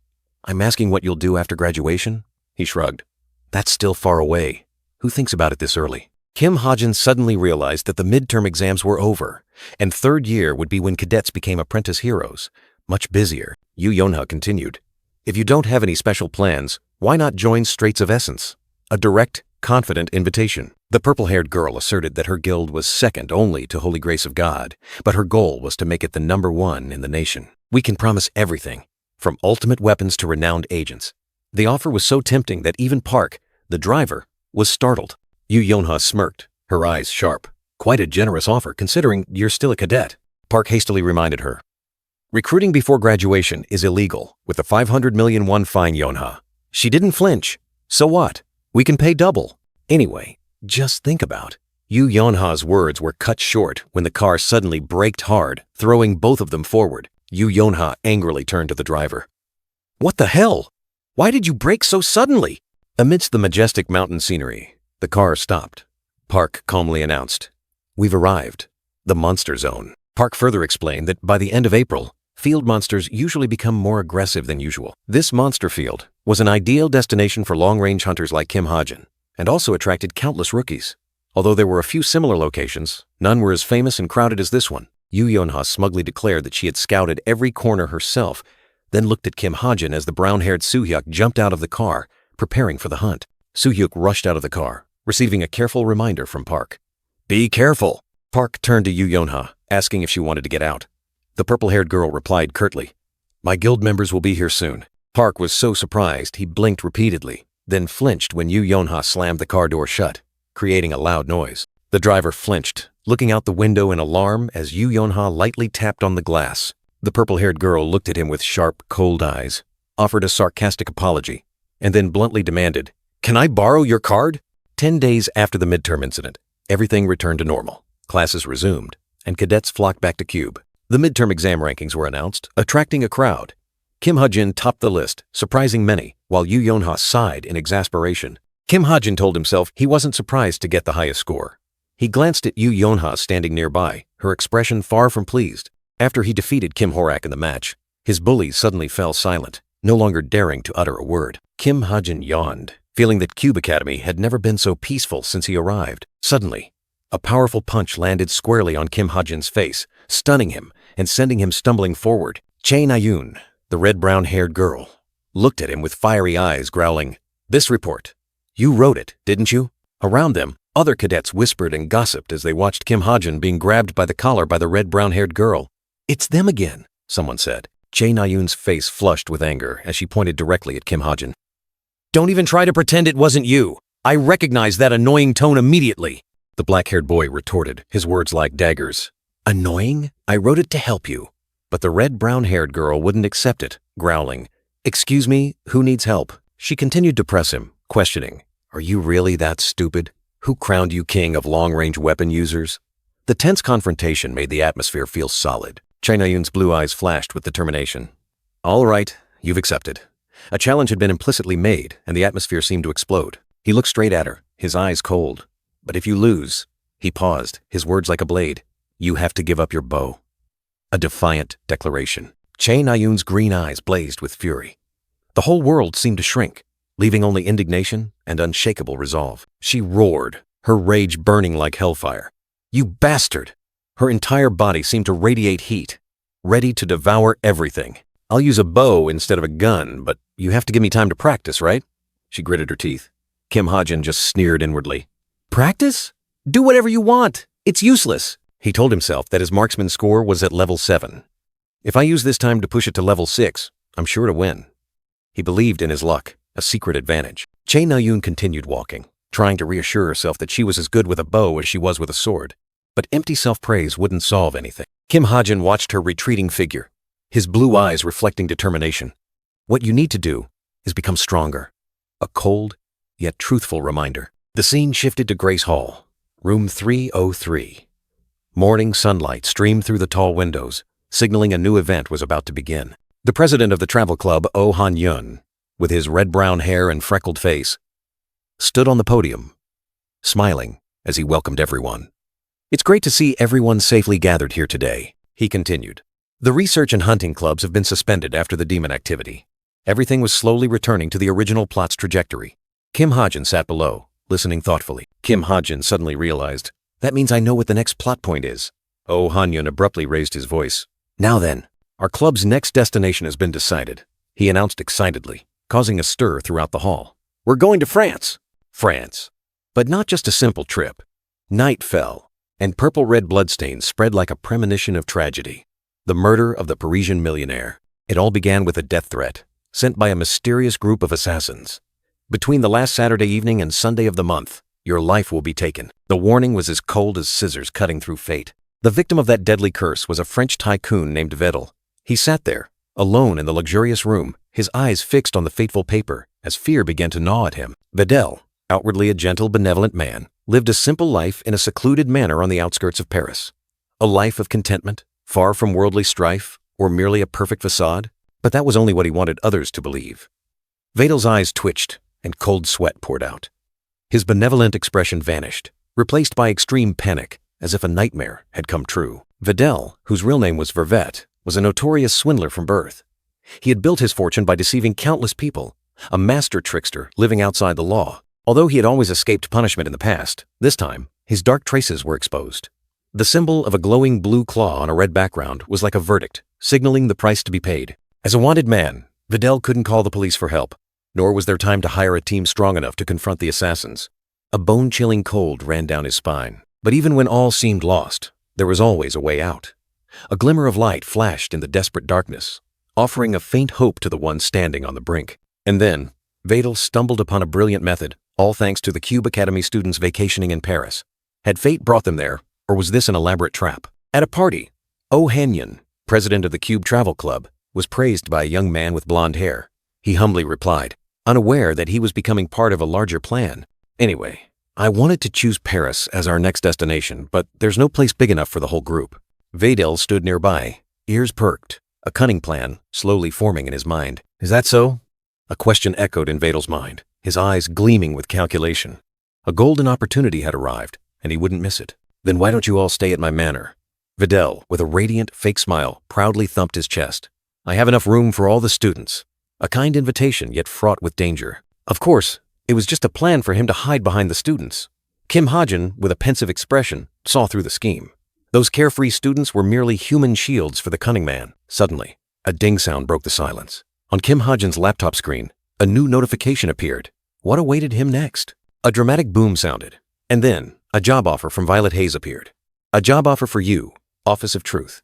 S1: I'm asking what you'll do after graduation? He shrugged. That's still far away. Who thinks about it this early? Kim Ha-jin suddenly realized that the midterm exams were over, and third year would be when cadets became apprentice heroes. Much busier. Yoo Yeon-ha continued, if you don't have any special plans, why not join Straits of Essence? A direct, confident invitation. The purple-haired girl asserted that her guild was second only to Holy Grace of God, but her goal was to make it the #1 in the nation. We can promise everything, from ultimate weapons to renowned agents. The offer was so tempting that even Park, the driver, was startled. Yoo Yeon-ha smirked, her eyes sharp. Quite a generous offer considering you're still a cadet. Park hastily reminded her. Recruiting before graduation is illegal, with a 500 million won fine, Yeon-ha. She didn't flinch. So what? We can pay double. Anyway, just think about. Yoo Yeon-ha's words were cut short when the car suddenly braked hard, throwing both of them forward. Yoo Yeon-ha angrily turned to the driver. What the hell? Why did you brake so suddenly? Amidst the majestic mountain scenery, the car stopped. Park calmly announced, we've arrived. The monster zone. Park further explained that by the end of April, field monsters usually become more aggressive than usual. This monster field was an ideal destination for long-range hunters like Kim Ha-jin, and also attracted countless rookies. Although there were a few similar locations, none were as famous and crowded as this one. Yoo Yeon-ha smugly declared that she had scouted every corner herself, then looked at Kim Ha-jin as the brown-haired Soo-hyuk jumped out of the car, preparing for the hunt. Soo-hyuk rushed out of the car, receiving a careful reminder from Park. Be careful! Park turned to Yoo Yeon-ha, asking if she wanted to get out. The purple-haired girl replied curtly, my guild members will be here soon. Park was so surprised he blinked repeatedly, then flinched when Yoo Yeon-ha slammed the car door shut, creating a loud noise. The driver flinched, looking out the window in alarm as Yoo Yeon-ha lightly tapped on the glass. The purple-haired girl looked at him with sharp, cold eyes, offered a sarcastic apology, and then bluntly demanded, can I borrow your card? 10 days after the midterm incident, everything returned to normal. Classes resumed, and cadets flocked back to Cube. The midterm exam rankings were announced, attracting a crowd. Kim Ha-jin topped the list, surprising many, while Yoo Yeon-ha sighed in exasperation. Kim Ha-jin told himself he wasn't surprised to get the highest score. He glanced at Yoo Yeon-ha standing nearby, her expression far from pleased. After he defeated Kim Horak in the match, his bullies suddenly fell silent, no longer daring to utter a word. Kim Ha-jin yawned, feeling that Cube Academy had never been so peaceful since he arrived. Suddenly, a powerful punch landed squarely on Kim Ha-jin's face, stunning him and sending him stumbling forward. Chae Na-yoon, the red-brown-haired girl, looked at him with fiery eyes, growling, this report. You wrote it, didn't you? Around them, other cadets whispered and gossiped as they watched Kim Ha-jin being grabbed by the collar by the red-brown-haired girl. It's them again, someone said. Chae Na-yoon's face flushed with anger as she pointed directly at Kim Ha-jin. Don't even try to pretend it wasn't you. I recognize that annoying tone immediately. The black-haired boy retorted, his words like daggers. Annoying? I wrote it to help you. But the red-brown-haired girl wouldn't accept it, growling. Excuse me, who needs help? She continued to press him, questioning. Are you really that stupid? Who crowned you king of long-range weapon users? The tense confrontation made the atmosphere feel solid. Chae Na-yoon's blue eyes flashed with determination. All right, you've accepted. A challenge had been implicitly made, and the atmosphere seemed to explode. He looked straight at her, his eyes cold. But if you lose, he paused, his words like a blade, you have to give up your bow. A defiant declaration. Chae Na-yoon's green eyes blazed with fury. The whole world seemed to shrink, leaving only indignation and unshakable resolve. She roared, her rage burning like hellfire. You bastard! Her entire body seemed to radiate heat, ready to devour everything. I'll use a bow instead of a gun, but you have to give me time to practice, right? She gritted her teeth. Kim Ha-jin just sneered inwardly. Practice? Do whatever you want. It's useless. He told himself that his marksman score was at level 7. If I use this time to push it to level 6, I'm sure to win. He believed in his luck, a secret advantage. Chae Na-yoon continued walking, trying to reassure herself that she was as good with a bow as she was with a sword. But empty self-praise wouldn't solve anything. Kim Ha-jin watched her retreating figure, his blue eyes reflecting determination. What you need to do is become stronger. A cold, yet truthful reminder. The scene shifted to Grace Hall, room 303. Morning sunlight streamed through the tall windows, signaling a new event was about to begin. The president of the travel club, Oh Han-yun, with his red-brown hair and freckled face, stood on the podium, smiling as he welcomed everyone. "It's great to see everyone safely gathered here today," he continued. "The research and hunting clubs have been suspended after the demon activity. Everything was slowly returning to the original plot's trajectory." Kim Ha-jin sat below, listening thoughtfully. Kim Ha-jin suddenly realized, "That means I know what the next plot point is." Oh Han-yun abruptly raised his voice. "Now then, our club's next destination has been decided," he announced excitedly, causing a stir throughout the hall. "We're going to France." France. But not just a simple trip. Night fell, and purple-red bloodstains spread like a premonition of tragedy. The murder of the Parisian millionaire. It all began with a death threat, sent by a mysterious group of assassins. "Between the last Saturday evening and Sunday of the month, your life will be taken." The warning was as cold as scissors cutting through fate. The victim of that deadly curse was a French tycoon named Vedel. He sat there, alone in the luxurious room, his eyes fixed on the fateful paper as fear began to gnaw at him. Vedel, outwardly a gentle, benevolent man, lived a simple life in a secluded manner on the outskirts of Paris. A life of contentment, far from worldly strife, or merely a perfect facade? But that was only what he wanted others to believe. Vedel's eyes twitched, and cold sweat poured out. His benevolent expression vanished, replaced by extreme panic, as if a nightmare had come true. Vedel, whose real name was Vervet, was a notorious swindler from birth. He had built his fortune by deceiving countless people, a master trickster living outside the law. Although he had always escaped punishment in the past, this time, his dark traces were exposed. The symbol of a glowing blue claw on a red background was like a verdict, signaling the price to be paid. As a wanted man, Vedel couldn't call the police for help, nor was there time to hire a team strong enough to confront the assassins. A bone-chilling cold ran down his spine. But even when all seemed lost, there was always a way out. A glimmer of light flashed in the desperate darkness, offering a faint hope to the one standing on the brink. And then, Vedel stumbled upon a brilliant method, all thanks to the Cube Academy students vacationing in Paris. Had fate brought them there, or was this an elaborate trap? At a party, Oh Han-yun, president of the Cube Travel Club, was praised by a young man with blonde hair. He humbly replied, unaware that he was becoming part of a larger plan. "Anyway, I wanted to choose Paris as our next destination, but there's no place big enough for the whole group." Vedel stood nearby, ears perked, a cunning plan slowly forming in his mind. "Is that so?" A question echoed in Vedel's mind, his eyes gleaming with calculation. A golden opportunity had arrived, and he wouldn't miss it. "Then why don't you all stay at my manor?" Vedel, with a radiant, fake smile, proudly thumped his chest. "I have enough room for all the students." A kind invitation, yet fraught with danger. Of course, it was just a plan for him to hide behind the students. Kim Ha-jin, with a pensive expression, saw through the scheme. Those carefree students were merely human shields for the cunning man. Suddenly, a ding sound broke the silence. On Kim Ha-jin's laptop screen, a new notification appeared. What awaited him next? A dramatic boom sounded, and then a job offer from Violet Hayes appeared. "A job offer for you, Office of Truth."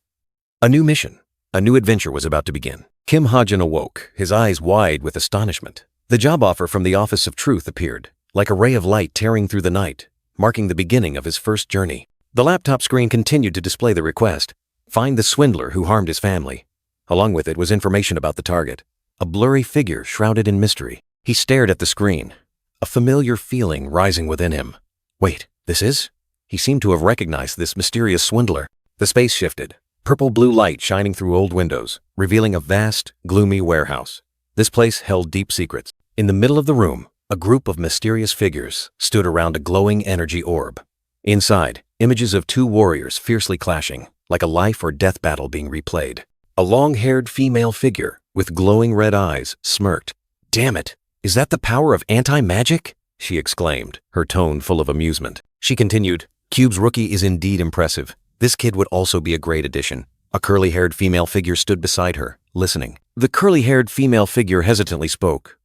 S1: A new mission, a new adventure was about to begin. Kim Ha-jin awoke, his eyes wide with astonishment. The job offer from the Office of Truth appeared, like a ray of light tearing through the night, marking the beginning of his first journey. The laptop screen continued to display the request: find the swindler who harmed his family. Along with it was information about the target, a blurry figure shrouded in mystery. He stared at the screen, a familiar feeling rising within him. Wait, this is? He seemed to have recognized this mysterious swindler. The space shifted, purple-blue light shining through old windows, revealing a vast, gloomy warehouse. This place held deep secrets. In the middle of the room, a group of mysterious figures stood around a glowing energy orb. Inside, images of two warriors fiercely clashing, like a life or death battle being replayed. A long-haired female figure with glowing red eyes smirked. "Damn it, is that the power of anti-magic?" she exclaimed, her tone full of amusement. She continued, "Cube's rookie is indeed impressive. This kid would also be a great addition." A curly-haired female figure stood beside her, listening. The curly-haired female figure hesitantly spoke.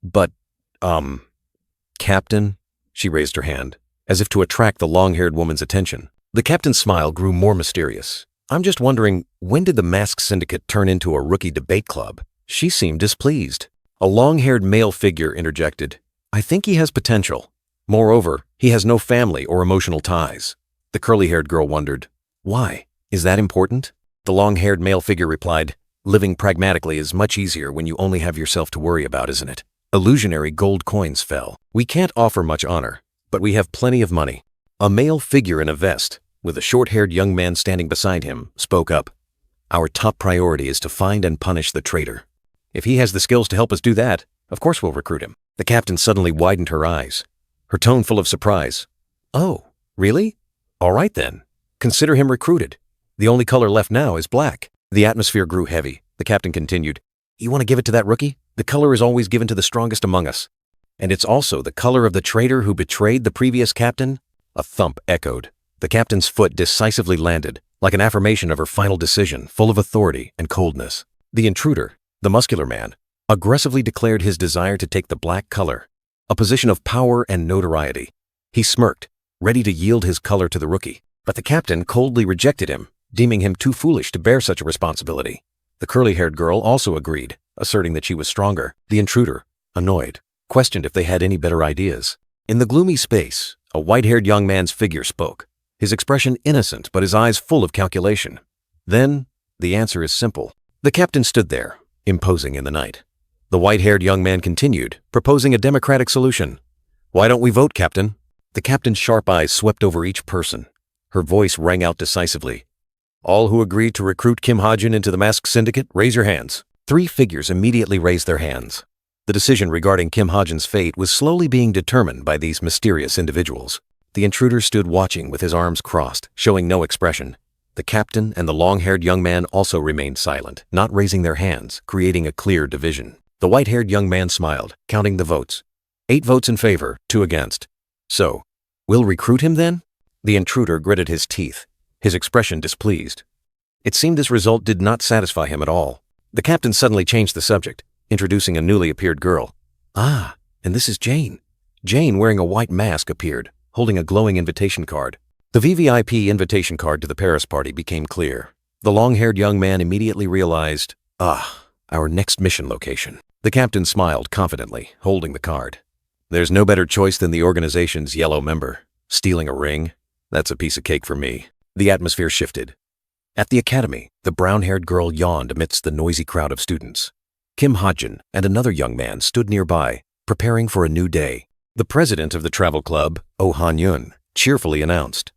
S1: "But, Captain?" She raised her hand, as if to attract the long-haired woman's attention. The captain's smile grew more mysterious. "I'm just wondering, when did the Masked Syndicate turn into a rookie debate club?" She seemed displeased. A long-haired male figure interjected, "I think he has potential. Moreover, he has no family or emotional ties." The curly-haired girl wondered, why? Is that important? The long-haired male figure replied, living pragmatically is much easier when you only have yourself to worry about, isn't it? Illusionary gold coins fell. We can't offer much honor, but we have plenty of money. A male figure in a vest, with a short-haired young man standing beside him, spoke up. Our top priority is to find and punish the traitor. If he has the skills to help us do that, of course we'll recruit him. The captain suddenly widened her eyes, her tone full of surprise. Oh, really? All right then. Consider him recruited. The only color left now is black. The atmosphere grew heavy. The captain continued, You want to give it to that rookie? The color is always given to the strongest among us. And it's also the color of the traitor who betrayed the previous captain? A thump echoed. The captain's foot decisively landed, like an affirmation of her final decision, full of authority and coldness. The intruder, the muscular man, aggressively declared his desire to take the black color, a position of power and notoriety. He smirked, ready to yield his color to the rookie. But the captain coldly rejected him, deeming him too foolish to bear such a responsibility. The curly-haired girl also agreed, asserting that she was stronger. The intruder, annoyed, questioned if they had any better ideas. In the gloomy space, a white-haired young man's figure spoke, his expression innocent but his eyes full of calculation. Then, the answer is simple. The captain stood there, imposing in the night. The white-haired young man continued, proposing a democratic solution. Why don't we vote, Captain? The captain's sharp eyes swept over each person. Her voice rang out decisively. All who agree to recruit Kim Ha-jin into the masked syndicate, raise your hands. 3 figures immediately raised their hands. The decision regarding Kim Ha-jin's fate was slowly being determined by these mysterious individuals. The intruder stood watching with his arms crossed, showing no expression. The captain and the long-haired young man also remained silent, not raising their hands, creating a clear division. The white-haired young man smiled, counting the votes. 8 votes in favor, 2 against. So, we'll recruit him then? The intruder gritted his teeth, his expression displeased. It seemed this result did not satisfy him at all. The captain suddenly changed the subject, introducing a newly appeared girl. Ah, and this is Jane. Jane, wearing a white mask, appeared, holding a glowing invitation card. The VVIP invitation card to the Paris party became clear. The long-haired young man immediately realized, our next mission location. The captain smiled confidently, holding the card. There's no better choice than the organization's yellow member. Stealing a ring? That's a piece of cake for me. The atmosphere shifted. At the academy, the brown-haired girl yawned amidst the noisy crowd of students. Kim Ha-jin and another young man stood nearby, preparing for a new day. The president of the travel club, Oh Han-yun, cheerfully announced,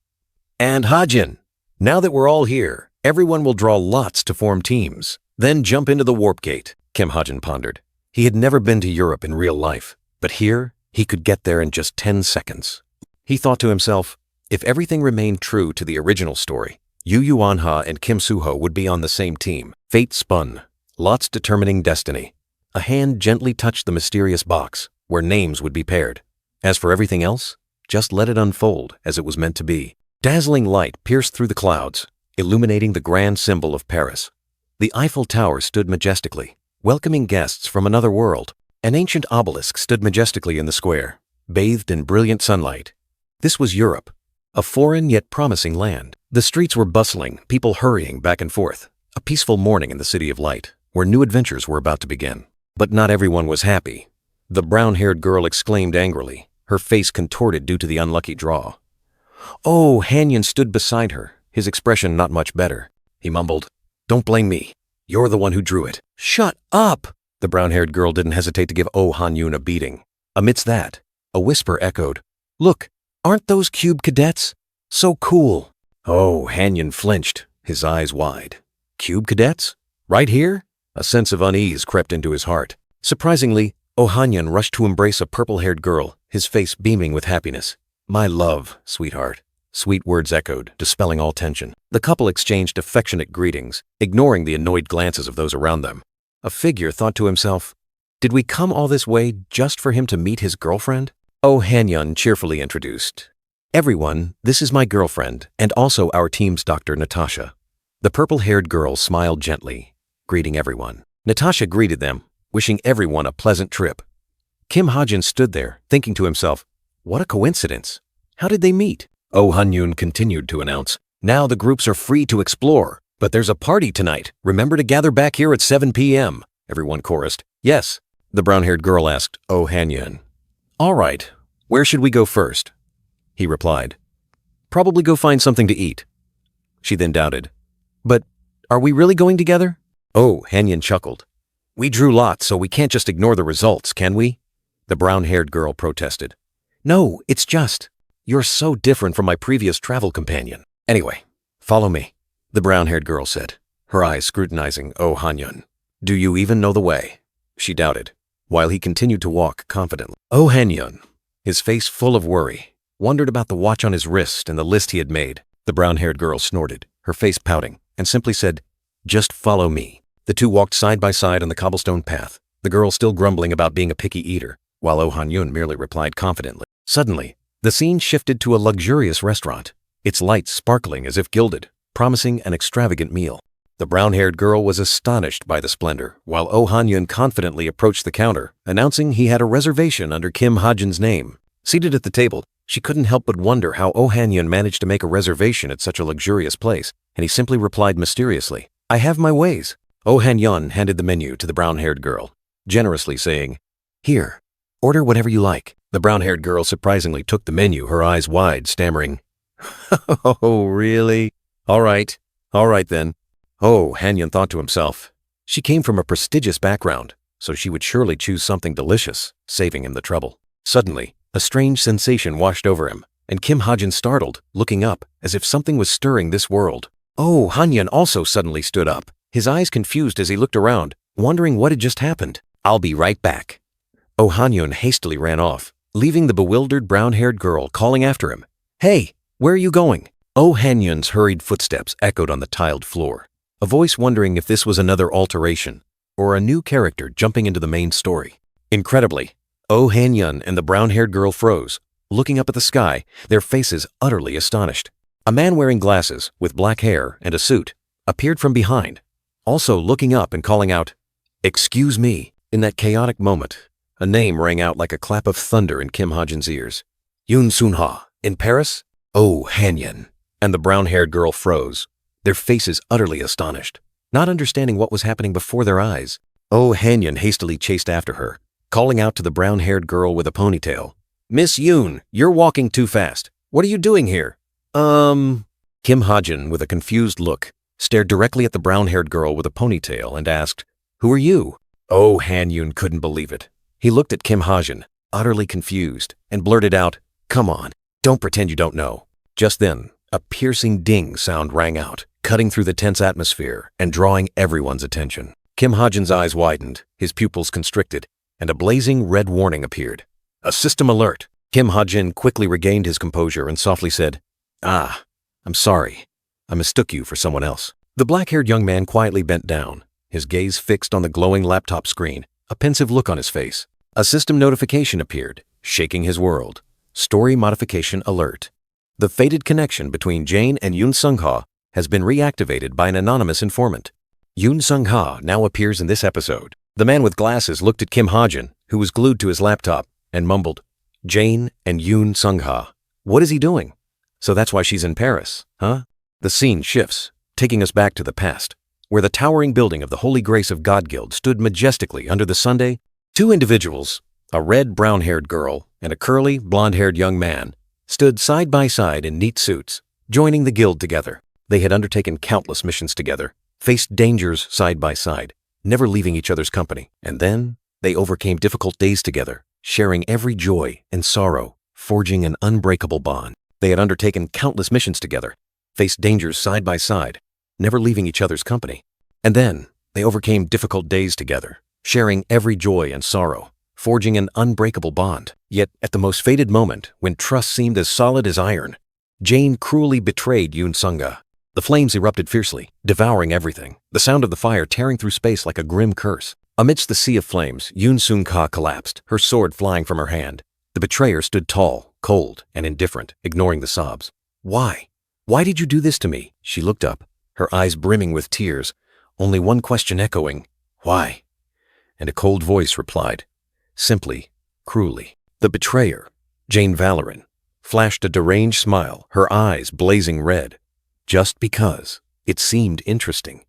S1: And Ha-jin, now that we're all here, everyone will draw lots to form teams, then jump into the warp gate. Kim Ha-jin pondered. He had never been to Europe in real life, but here he could get there in just 10 seconds. He thought to himself, if everything remained true to the original story, Yu Yuan-ha and Kim Soo-ho would be on the same team. Fate spun, lots determining destiny. A hand gently touched the mysterious box, where names would be paired. As for everything else, just let it unfold as it was meant to be. Dazzling light pierced through the clouds, illuminating the grand symbol of Paris. The Eiffel Tower stood majestically, welcoming guests from another world. An ancient obelisk stood majestically in the square, bathed in brilliant sunlight. This was Europe, a foreign yet promising land. The streets were bustling, people hurrying back and forth. A peaceful morning in the City of Light, where new adventures were about to begin. But not everyone was happy. The brown-haired girl exclaimed angrily, her face contorted due to the unlucky draw. Oh, Han-yun stood beside her, his expression not much better. He mumbled, Don't blame me. You're the one who drew it. Shut up! The brown-haired girl didn't hesitate to give Oh Han-yun a beating. Amidst that, a whisper echoed, Look, aren't those cube cadets? So cool. Oh, Han-yun flinched, his eyes wide. Cube cadets? Right here? A sense of unease crept into his heart. Surprisingly, Oh Han-yun rushed to embrace a purple-haired girl, his face beaming with happiness. My love, sweetheart. Sweet words echoed, dispelling all tension. The couple exchanged affectionate greetings, ignoring the annoyed glances of those around them. A figure thought to himself, Did we come all this way just for him to meet his girlfriend? Oh Han-yun cheerfully introduced. Everyone, this is my girlfriend, and also our team's Dr. Natasha. The purple-haired girl smiled gently, greeting everyone. Natasha greeted them, wishing everyone a pleasant trip. Kim Ha-jin stood there, thinking to himself, What a coincidence. How did they meet? Oh Han-yun continued to announce, Now the groups are free to explore, but there's a party tonight. Remember to gather back here at 7 p.m. Everyone chorused, Yes. The brown-haired girl asked Oh Han-yun. All right, where should we go first? He replied, Probably go find something to eat. She then doubted, But are we really going together? Oh, Hanyan chuckled. We drew lots, so we can't just ignore the results, can we? The brown-haired girl protested. No, it's just. You're so different from my previous travel companion. Anyway, follow me, the brown-haired girl said, her eyes scrutinizing Oh Hanyun. Do you even know the way? She doubted, while he continued to walk confidently. Oh Hanyun, his face full of worry, wondered about the watch on his wrist and the list he had made. The brown-haired girl snorted, her face pouting, and simply said, Just follow me. The two walked side by side on the cobblestone path, the girl still grumbling about being a picky eater, while Oh Hanyun merely replied confidently. Suddenly, the scene shifted to a luxurious restaurant, its lights sparkling as if gilded, promising an extravagant meal. The brown-haired girl was astonished by the splendor, while Oh Hanyun confidently approached the counter, announcing he had a reservation under Kim Ha-jin's name. Seated at the table, she couldn't help but wonder how Oh Hanyun managed to make a reservation at such a luxurious place, and he simply replied mysteriously, I have my ways. Oh Hanyun handed the menu to the brown-haired girl, generously saying, Here, order whatever you like. The brown-haired girl surprisingly took the menu, her eyes wide, stammering, Oh, really? All right then. Oh, Hanyun thought to himself. She came from a prestigious background, so she would surely choose something delicious, saving him the trouble. Suddenly, a strange sensation washed over him, and Kim Ha-jin startled, looking up, as if something was stirring this world. Oh, Hanyun also suddenly stood up, his eyes confused as he looked around, wondering what had just happened. I'll be right back. Oh Hanyun hastily ran off, leaving the bewildered brown-haired girl calling after him. Hey, where are you going? Oh Hanyun's hurried footsteps echoed on the tiled floor, a voice wondering if this was another alteration, or a new character jumping into the main story. Incredibly, Oh Hanyun and the brown-haired girl froze, looking up at the sky, their faces utterly astonished. A man wearing glasses, with black hair and a suit, appeared from behind, also looking up and calling out, Excuse me. In that chaotic moment, a name rang out like a clap of thunder in Kim Ha-jin's ears. Yoon Sun-ha, in Paris? Oh Hanyun. And the brown-haired girl froze, their faces utterly astonished, not understanding what was happening before their eyes. Oh Hanyun hastily chased after her, calling out to the brown-haired girl with a ponytail. Miss Yoon, you're walking too fast. What are you doing here? Kim Ha-jin, with a confused look, stared directly at the brown-haired girl with a ponytail and asked, Who are you? Oh Hanyun couldn't believe it. He looked at Kim Ha-jin, utterly confused, and blurted out, Come on, don't pretend you don't know. Just then, a piercing ding sound rang out, cutting through the tense atmosphere and drawing everyone's attention. Kim Ha-jin's eyes widened, his pupils constricted, and a blazing red warning appeared. A system alert. Kim Ha-jin quickly regained his composure and softly said, I'm sorry. I mistook you for someone else. The black-haired young man quietly bent down, his gaze fixed on the glowing laptop screen, a pensive look on his face. A system notification appeared, shaking his world. Story modification alert. The fated connection between Jane and Yoon Sung-ha has been reactivated by an anonymous informant. Yoon Sung-ha now appears in this episode. The man with glasses looked at Kim Ha-jin, who was glued to his laptop, and mumbled, Jane and Yoon Sung-ha. What is he doing? So that's why she's in Paris, huh? The scene shifts, taking us back to the past, where the towering building of the Holy Grace of God Guild stood majestically under the Sunday. Two individuals, a red brown-haired girl and a curly blonde-haired young man, stood side by side in neat suits, joining the guild together. They had undertaken countless missions together, faced dangers side by side, never leaving each other's company. And then they overcame difficult days together, sharing every joy and sorrow, forging an unbreakable bond. They had undertaken countless missions together, faced dangers side by side, never leaving each other's company. And then they overcame difficult days together, sharing every joy and sorrow, forging an unbreakable bond. Yet at the most fated moment, when trust seemed as solid as iron, Jane cruelly betrayed Yoon Sung-ha. The flames erupted fiercely, devouring everything, the sound of the fire tearing through space like a grim curse. Amidst the sea of flames, Yoon Sung-ha collapsed, her sword flying from her hand. The betrayer stood tall, cold, and indifferent, ignoring the sobs. Why? Why did you do this to me? She looked up, her eyes brimming with tears, only one question echoing, Why? And a cold voice replied, simply, cruelly. The betrayer, Jane Valoran, flashed a deranged smile, her eyes blazing red. Just because it seemed interesting.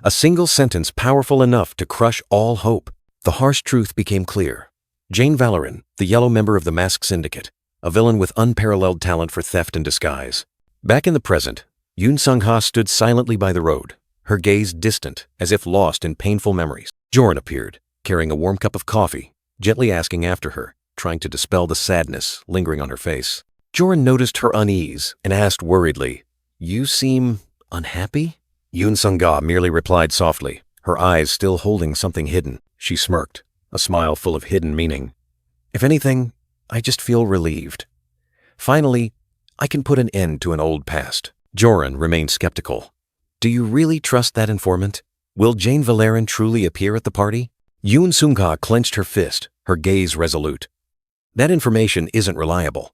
S1: A single sentence powerful enough to crush all hope. The harsh truth became clear. Jane Valoran, the yellow member of the Masked Syndicate, a villain with unparalleled talent for theft and disguise. Back in the present, Yoon Sung-ha stood silently by the road, her gaze distant, as if lost in painful memories. Joran appeared, carrying a warm cup of coffee, gently asking after her, trying to dispel the sadness lingering on her face. Joran noticed her unease and asked worriedly, "You seem unhappy?" Yoon Sung-ga merely replied softly, her eyes still holding something hidden. She smirked, a smile full of hidden meaning. "If anything, I just feel relieved. Finally, I can put an end to an old past." Joran remained skeptical. "Do you really trust that informant? Will Jane Valerian truly appear at the party?" Yoon Sung-ha clenched her fist, her gaze resolute. "That information isn't reliable.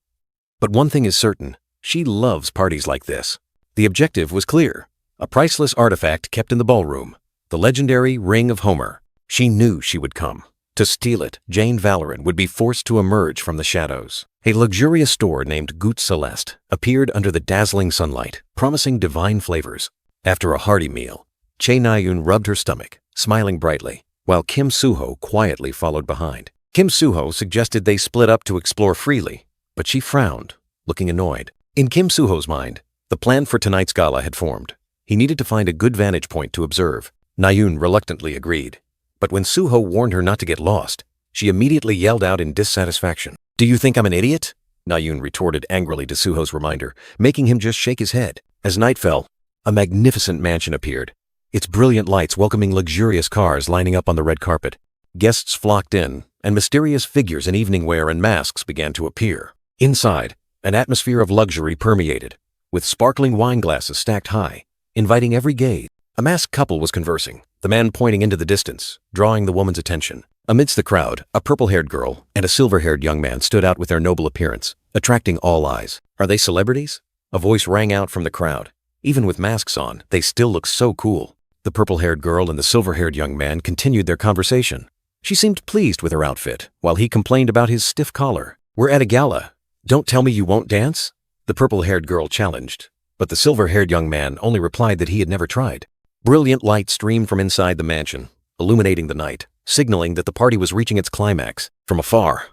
S1: But one thing is certain, she loves parties like this." The objective was clear, a priceless artifact kept in the ballroom, the legendary Ring of Homer. She knew she would come. To steal it, Jane Valerian would be forced to emerge from the shadows. A luxurious store named Goutte Celeste appeared under the dazzling sunlight, promising divine flavors. After a hearty meal, Chae Na-yoon rubbed her stomach, smiling brightly, while Kim Soo-ho quietly followed behind. Kim Soo-ho suggested they split up to explore freely, but she frowned, looking annoyed. In Kim Soo-ho's mind, the plan for tonight's gala had formed. He needed to find a good vantage point to observe. Na-yoon reluctantly agreed. But when Soo-ho warned her not to get lost, she immediately yelled out in dissatisfaction. "Do you think I'm an idiot?" Na-yoon retorted angrily to Soo-ho's reminder, making him just shake his head. As night fell, a magnificent mansion appeared, its brilliant lights welcoming luxurious cars lining up on the red carpet. Guests flocked in, and mysterious figures in evening wear and masks began to appear. Inside, an atmosphere of luxury permeated, with sparkling wine glasses stacked high, inviting every gaze. A masked couple was conversing, the man pointing into the distance, drawing the woman's attention. Amidst the crowd, a purple-haired girl and a silver-haired young man stood out with their noble appearance, attracting all eyes. "Are they celebrities?" A voice rang out from the crowd. Even with masks on, they still look so cool. The purple-haired girl and the silver-haired young man continued their conversation. She seemed pleased with her outfit, while he complained about his stiff collar. "We're at a gala. Don't tell me you won't dance?" the purple-haired girl challenged, but the silver-haired young man only replied that he had never tried. Brilliant light streamed from inside the mansion, illuminating the night, signaling that the party was reaching its climax. From afar,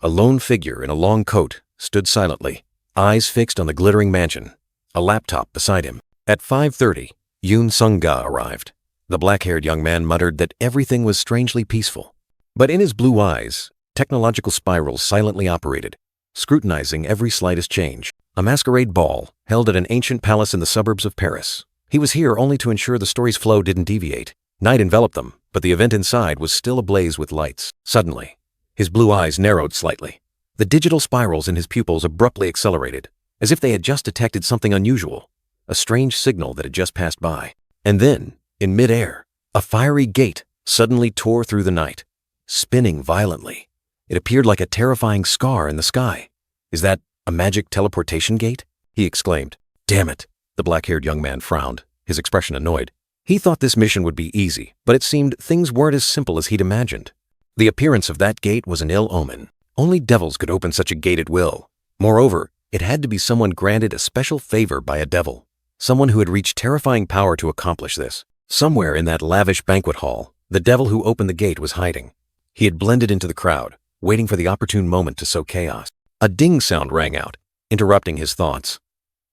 S1: a lone figure in a long coat stood silently, eyes fixed on the glittering mansion, a laptop beside him. At 5:30, Yoon Sung-ga arrived. The black-haired young man muttered that everything was strangely peaceful. But in his blue eyes, technological spirals silently operated, scrutinizing every slightest change. A masquerade ball held at an ancient palace in the suburbs of Paris. He was here only to ensure the story's flow didn't deviate. Night enveloped them, but the event inside was still ablaze with lights. Suddenly, his blue eyes narrowed slightly. The digital spirals in his pupils abruptly accelerated, as if they had just detected something unusual, a strange signal that had just passed by. And then, in midair, a fiery gate suddenly tore through the night, spinning violently. It appeared like a terrifying scar in the sky. "Is that a magic teleportation gate?" he exclaimed. "Damn it." The black-haired young man frowned, his expression annoyed. He thought this mission would be easy, but it seemed things weren't as simple as he'd imagined. The appearance of that gate was an ill omen. Only devils could open such a gate at will. Moreover, it had to be someone granted a special favor by a devil, someone who had reached terrifying power to accomplish this. Somewhere in that lavish banquet hall, the devil who opened the gate was hiding. He had blended into the crowd, waiting for the opportune moment to sow chaos. A ding sound rang out, interrupting his thoughts.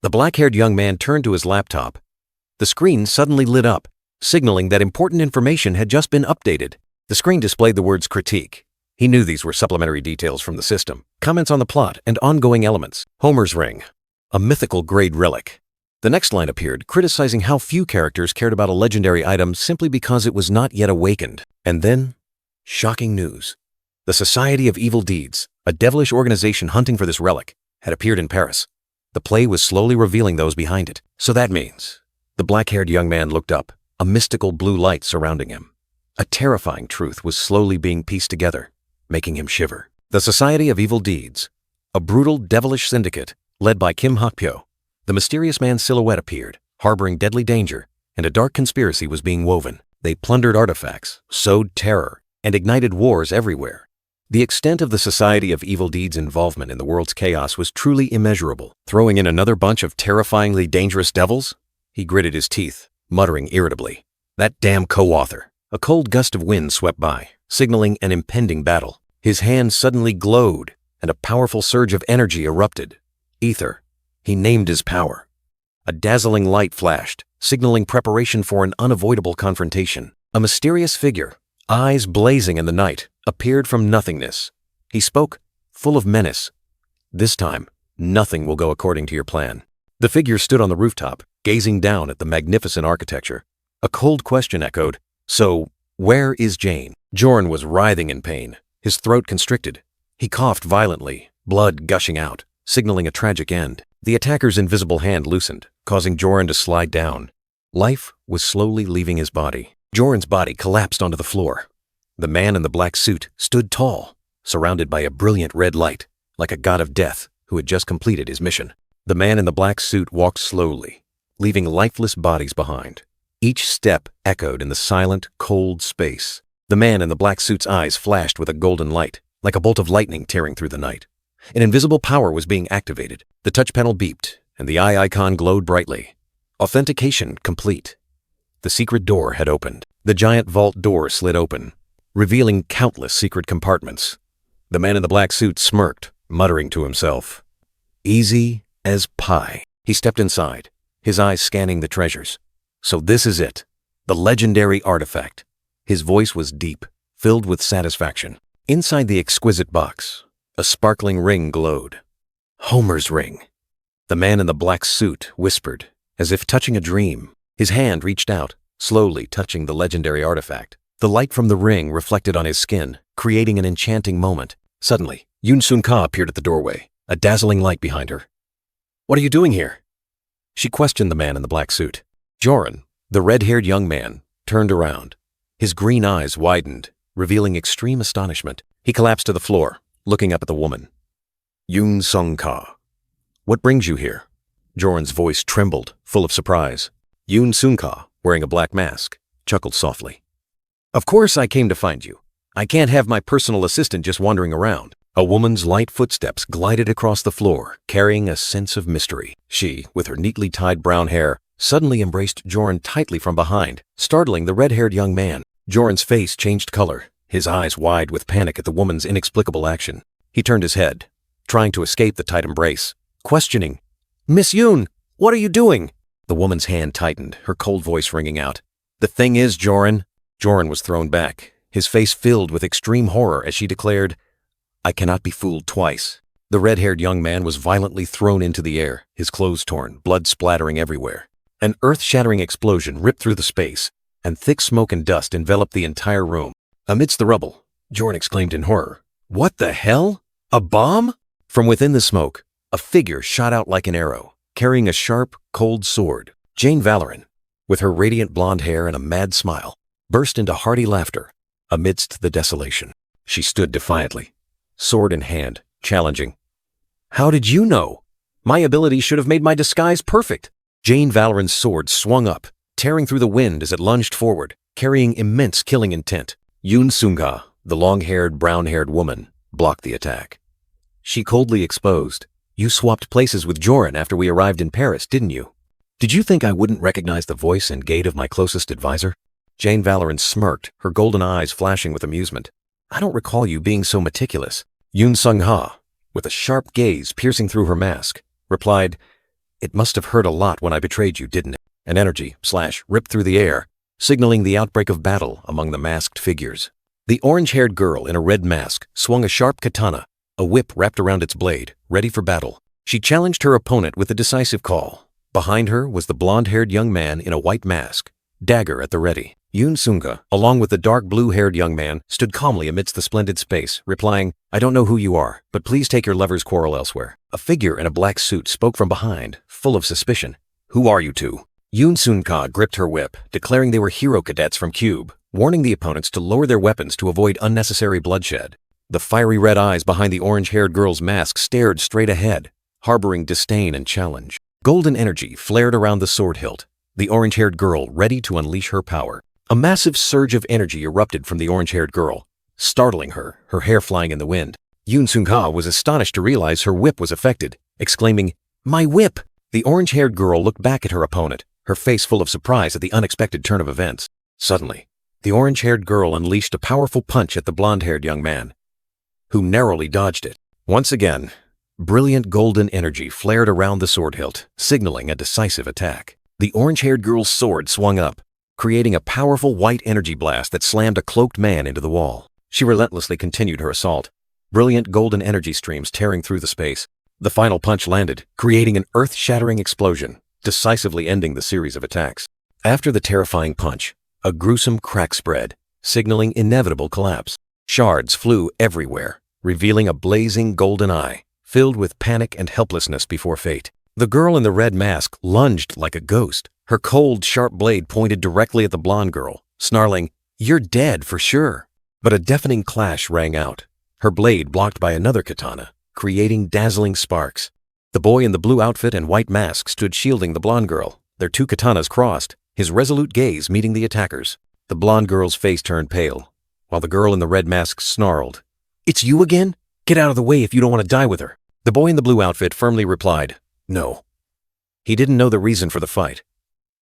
S1: The black-haired young man turned to his laptop. The screen suddenly lit up, signaling that important information had just been updated. The screen displayed the words critique. He knew these were supplementary details from the system, comments on the plot and ongoing elements. Homer's ring, a mythical grade relic. The next line appeared, criticizing how few characters cared about a legendary item simply because it was not yet awakened. And then, shocking news. The Society of Evil Deeds, a devilish organization hunting for this relic, had appeared in Paris. The play was slowly revealing those behind it. So that means... The black-haired young man looked up, a mystical blue light surrounding him. A terrifying truth was slowly being pieced together, making him shiver. The Society of Evil Deeds, a brutal, devilish syndicate led by Kim Hak-pyo. The mysterious man's silhouette appeared, harboring deadly danger, and a dark conspiracy was being woven. They plundered artifacts, sowed terror, and ignited wars everywhere. The extent of the Society of Evil Deeds' involvement in the world's chaos was truly immeasurable. Throwing in another bunch of terrifyingly dangerous devils? He gritted his teeth, muttering irritably. That damn co-author. A cold gust of wind swept by, signaling an impending battle. His hand suddenly glowed, and a powerful surge of energy erupted. Ether. He named his power. A dazzling light flashed, signaling preparation for an unavoidable confrontation. A mysterious figure, eyes blazing in the night, appeared from nothingness. He spoke, full of menace. "This time, nothing will go according to your plan." The figure stood on the rooftop, gazing down at the magnificent architecture. A cold question echoed, "So, where is Jane?" Jorn was writhing in pain, his throat constricted. He coughed violently, blood gushing out, signaling a tragic end. The attacker's invisible hand loosened, causing Jorn to slide down. Life was slowly leaving his body. Jorn's body collapsed onto the floor. The man in the black suit stood tall, surrounded by a brilliant red light, like a god of death who had just completed his mission. The man in the black suit walked slowly, leaving lifeless bodies behind. Each step echoed in the silent, cold space. The man in the black suit's eyes flashed with a golden light, like a bolt of lightning tearing through the night. An invisible power was being activated. The touch panel beeped, and the eye icon glowed brightly. Authentication complete. The secret door had opened. The giant vault door slid open, revealing countless secret compartments. The man in the black suit smirked, muttering to himself. Easy as pie. He stepped inside, his eyes scanning the treasures. So this is it, the legendary artifact. His voice was deep, filled with satisfaction. Inside the exquisite box, a sparkling ring glowed. Homer's ring. The man in the black suit whispered, as if touching a dream. His hand reached out, slowly touching the legendary artifact. The light from the ring reflected on his skin, creating an enchanting moment. Suddenly, Yoon Sun-ka appeared at the doorway, a dazzling light behind her. "What are you doing here?" She questioned the man in the black suit. Joran, the red-haired young man, turned around. His green eyes widened, revealing extreme astonishment. He collapsed to the floor, looking up at the woman. "Yoon Sun-ka, what brings you here?" Joran's voice trembled, full of surprise. Yoon Sun-ka, wearing a black mask, chuckled softly. "Of course I came to find you. I can't have my personal assistant just wandering around." A woman's light footsteps glided across the floor, carrying a sense of mystery. She, with her neatly tied brown hair, suddenly embraced Joran tightly from behind, startling the red-haired young man. Joran's face changed color, his eyes wide with panic at the woman's inexplicable action. He turned his head, trying to escape the tight embrace, questioning, "Miss Yoon, what are you doing?" The woman's hand tightened, her cold voice ringing out. "The thing is, Joran." Joran was thrown back, his face filled with extreme horror as she declared, "I cannot be fooled twice." The red-haired young man was violently thrown into the air, his clothes torn, blood splattering everywhere. An earth-shattering explosion ripped through the space, and thick smoke and dust enveloped the entire room. Amidst the rubble, Joran exclaimed in horror, "What the hell? A bomb?" From within the smoke, a figure shot out like an arrow, carrying a sharp, cold sword. Jane Valoran, with her radiant blonde hair and a mad smile, burst into hearty laughter amidst the desolation. She stood defiantly, sword in hand, challenging. "How did you know? My ability should have made my disguise perfect." Jane Valoran's sword swung up, tearing through the wind as it lunged forward, carrying immense killing intent. Yoon Sun-ka, the long-haired, brown-haired woman, blocked the attack. She coldly exposed, "You swapped places with Joran after we arrived in Paris, didn't you? Did you think I wouldn't recognize the voice and gait of my closest advisor?" Jane Valoran smirked, her golden eyes flashing with amusement. "I don't recall you being so meticulous." Yoon Sun-ha, with a sharp gaze piercing through her mask, replied, "It must have hurt a lot when I betrayed you, didn't it?" An energy slash ripped through the air, signaling the outbreak of battle among the masked figures. The orange-haired girl in a red mask swung a sharp katana, a whip wrapped around its blade, ready for battle. She challenged her opponent with a decisive call. Behind her was the blonde-haired young man in a white mask, dagger at the ready. Yoon Sun-ka, along with the dark blue-haired young man, stood calmly amidst the splendid space, replying, "I don't know who you are, but please take your lover's quarrel elsewhere." A figure in a black suit spoke from behind, full of suspicion. "Who are you two?" Yoon Sun-ka gripped her whip, declaring they were hero cadets from Cube, warning the opponents to lower their weapons to avoid unnecessary bloodshed. The fiery red eyes behind the orange-haired girl's mask stared straight ahead, harboring disdain and challenge. Golden energy flared around the sword hilt, the orange-haired girl ready to unleash her power. A massive surge of energy erupted from the orange-haired girl, startling her, her hair flying in the wind. Yoon Sun-ka was astonished to realize her whip was affected, exclaiming, "My whip!" The orange-haired girl looked back at her opponent, her face full of surprise at the unexpected turn of events. Suddenly, the orange-haired girl unleashed a powerful punch at the blonde-haired young man, who narrowly dodged it. Once again, Brilliant golden energy flared around the sword hilt, signaling a decisive attack. The orange-haired girl's sword swung up, creating a powerful white energy blast that slammed a cloaked man into the wall. She relentlessly continued her assault, brilliant golden energy streams tearing through the space. The final punch landed, creating an earth-shattering explosion, decisively ending the series of attacks. After the terrifying punch, a gruesome crack spread, signaling inevitable collapse. Shards flew everywhere, revealing a blazing golden eye, filled with panic and helplessness before fate. The girl in the red mask lunged like a ghost. Her cold, sharp blade pointed directly at the blonde girl, snarling, "You're dead for sure." But a deafening clash rang out, her blade blocked by another katana, creating dazzling sparks. The boy in the blue outfit and white mask stood shielding the blonde girl, their two katanas crossed, his resolute gaze meeting the attackers. The blonde girl's face turned pale, while the girl in the red mask snarled, "It's you again? Get out of the way if you don't want to die with her." The boy in the blue outfit firmly replied, "No." He didn't know the reason for the fight,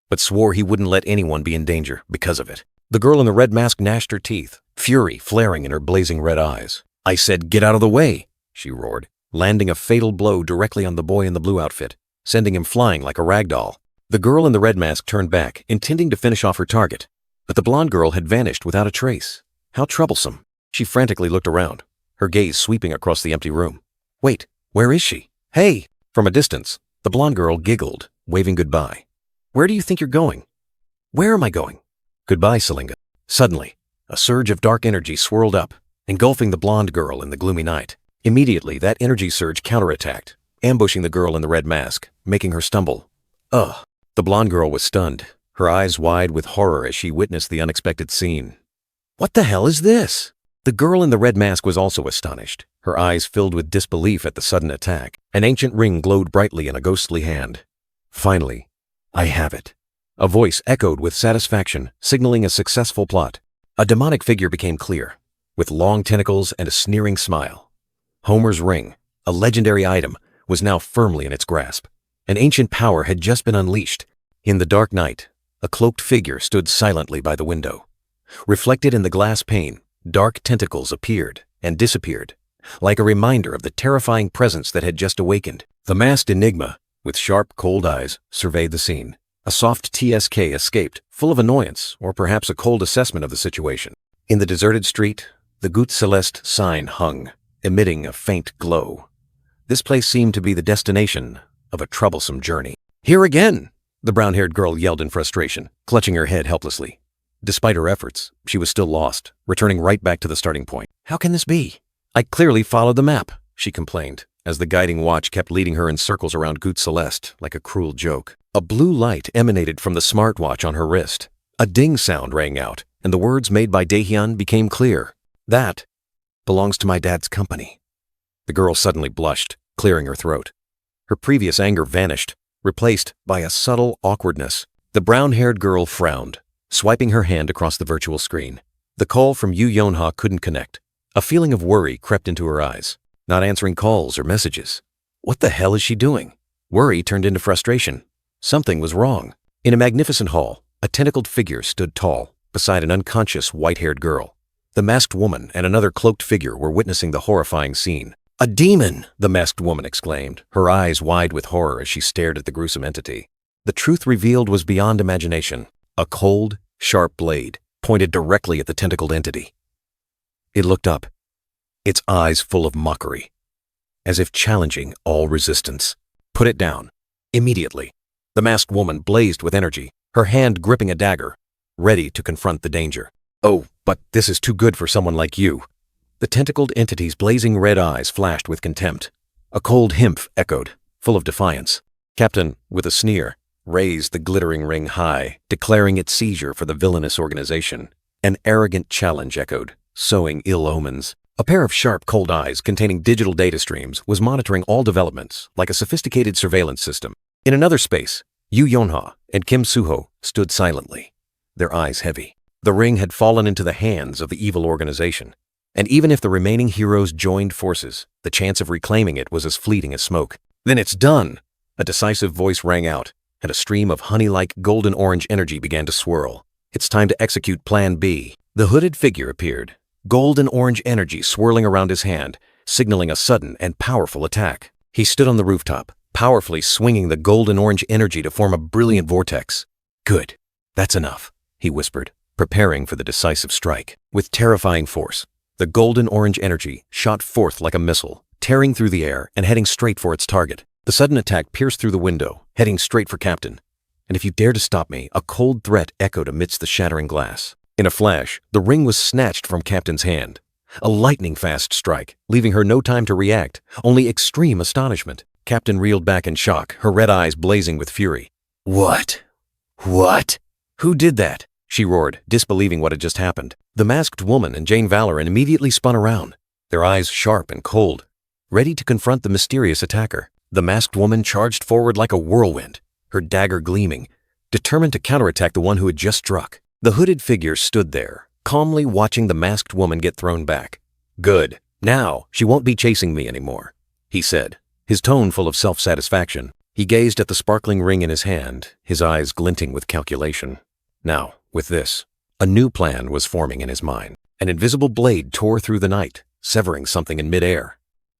S1: but swore he wouldn't let anyone be in danger because of it. The girl in the red mask gnashed her teeth, fury flaring in her blazing red eyes. "I said get out of the way," she roared, landing a fatal blow directly on the boy in the blue outfit, sending him flying like a rag doll. The girl in the red mask turned back, intending to finish off her target, but the blonde girl had vanished without a trace. How troublesome. She frantically looked around, her gaze sweeping across the empty room. "Wait, where is she? Hey!" From a distance, the blonde girl giggled, waving goodbye. "Where do you think you're going?" "Where am I going?" "Goodbye, Selinga." Suddenly, a surge of dark energy swirled up, engulfing the blonde girl in the gloomy night. Immediately, that energy surge counterattacked, ambushing the girl in the red mask, making her stumble. Ugh! The blonde girl was stunned, her eyes wide with horror as she witnessed the unexpected scene. "What the hell is this?" The girl in the red mask was also astonished, her eyes filled with disbelief at the sudden attack. An ancient ring glowed brightly in a ghostly hand. "Finally, I have it." A voice echoed with satisfaction, signaling a successful plot. A demonic figure became clear, with long tentacles and a sneering smile. Homer's ring, a legendary item, was now firmly in its grasp. An ancient power had just been unleashed. In the dark night, a cloaked figure stood silently by the window. Reflected in the glass pane, dark tentacles appeared and disappeared, like a reminder of the terrifying presence that had just awakened. The masked enigma, with sharp, cold eyes, surveyed the scene. A soft TSK escaped, full of annoyance or perhaps a cold assessment of the situation. In the deserted street, the Goutte Celeste sign hung, emitting a faint glow. This place seemed to be the destination of a troublesome journey. "Here again!" the brown-haired girl yelled in frustration, clutching her head helplessly. Despite her efforts, she was still lost, returning right back to the starting point. "How can this be? I clearly followed the map," she complained, as the guiding watch kept leading her in circles around Goutte Celeste like a cruel joke. A blue light emanated from the smartwatch on her wrist. A ding sound rang out, and the words made by Daehyun became clear. "That belongs to my dad's company." The girl suddenly blushed, clearing her throat. Her previous anger vanished, replaced by a subtle awkwardness. The brown-haired girl frowned, swiping her hand across the virtual screen. The call from Yu Yonha couldn't connect. A feeling of worry crept into her eyes, not answering calls or messages. What the hell is she doing? Worry turned into frustration. Something was wrong. In a magnificent hall, a tentacled figure stood tall, beside an unconscious white-haired girl. The masked woman and another cloaked figure were witnessing the horrifying scene. "A demon!" the masked woman exclaimed, her eyes wide with horror as she stared at the gruesome entity. The truth revealed was beyond imagination. A cold, sharp blade pointed directly at the tentacled entity. It looked up, its eyes full of mockery, as if challenging all resistance. "Put it down. Immediately." The masked woman blazed with energy, her hand gripping a dagger, ready to confront the danger. "Oh, but this is too good for someone like you." The tentacled entity's blazing red eyes flashed with contempt. A cold himph echoed, full of defiance. Captain, with a sneer, raised the glittering ring high, declaring its seizure for the villainous organization. An arrogant challenge echoed, sowing ill omens. A pair of sharp, cold eyes containing digital data streams was monitoring all developments like a sophisticated surveillance system. In another space, Yu Yonha and Kim Suho stood silently, their eyes heavy. The ring had fallen into the hands of the evil organization, and even if the remaining heroes joined forces, the chance of reclaiming it was as fleeting as smoke. "Then it's done!" A decisive voice rang out, and a stream of honey-like golden-orange energy began to swirl. "It's time to execute Plan B." The hooded figure appeared, golden-orange energy swirling around his hand, signaling a sudden and powerful attack. He stood on the rooftop, powerfully swinging the golden-orange energy to form a brilliant vortex. "Good. That's enough," he whispered, preparing for the decisive strike. With terrifying force, the golden-orange energy shot forth like a missile, tearing through the air and heading straight for its target. The sudden attack pierced through the window, heading straight for Captain. "And if you dare to stop me," a cold threat echoed amidst the shattering glass. In a flash, the ring was snatched from Captain's hand. A lightning-fast strike, leaving her no time to react, only extreme astonishment. Captain reeled back in shock, her red eyes blazing with fury. "What? What? Who did that?" she roared, disbelieving what had just happened. The masked woman and Jane Valorant immediately spun around, their eyes sharp and cold, ready to confront the mysterious attacker. The masked woman charged forward like a whirlwind, her dagger gleaming, determined to counterattack the one who had just struck. The hooded figure stood there, calmly watching the masked woman get thrown back. "Good. Now, she won't be chasing me anymore," he said, his tone full of self-satisfaction. He gazed at the sparkling ring in his hand, his eyes glinting with calculation. Now, with this, a new plan was forming in his mind. An invisible blade tore through the night, severing something in midair.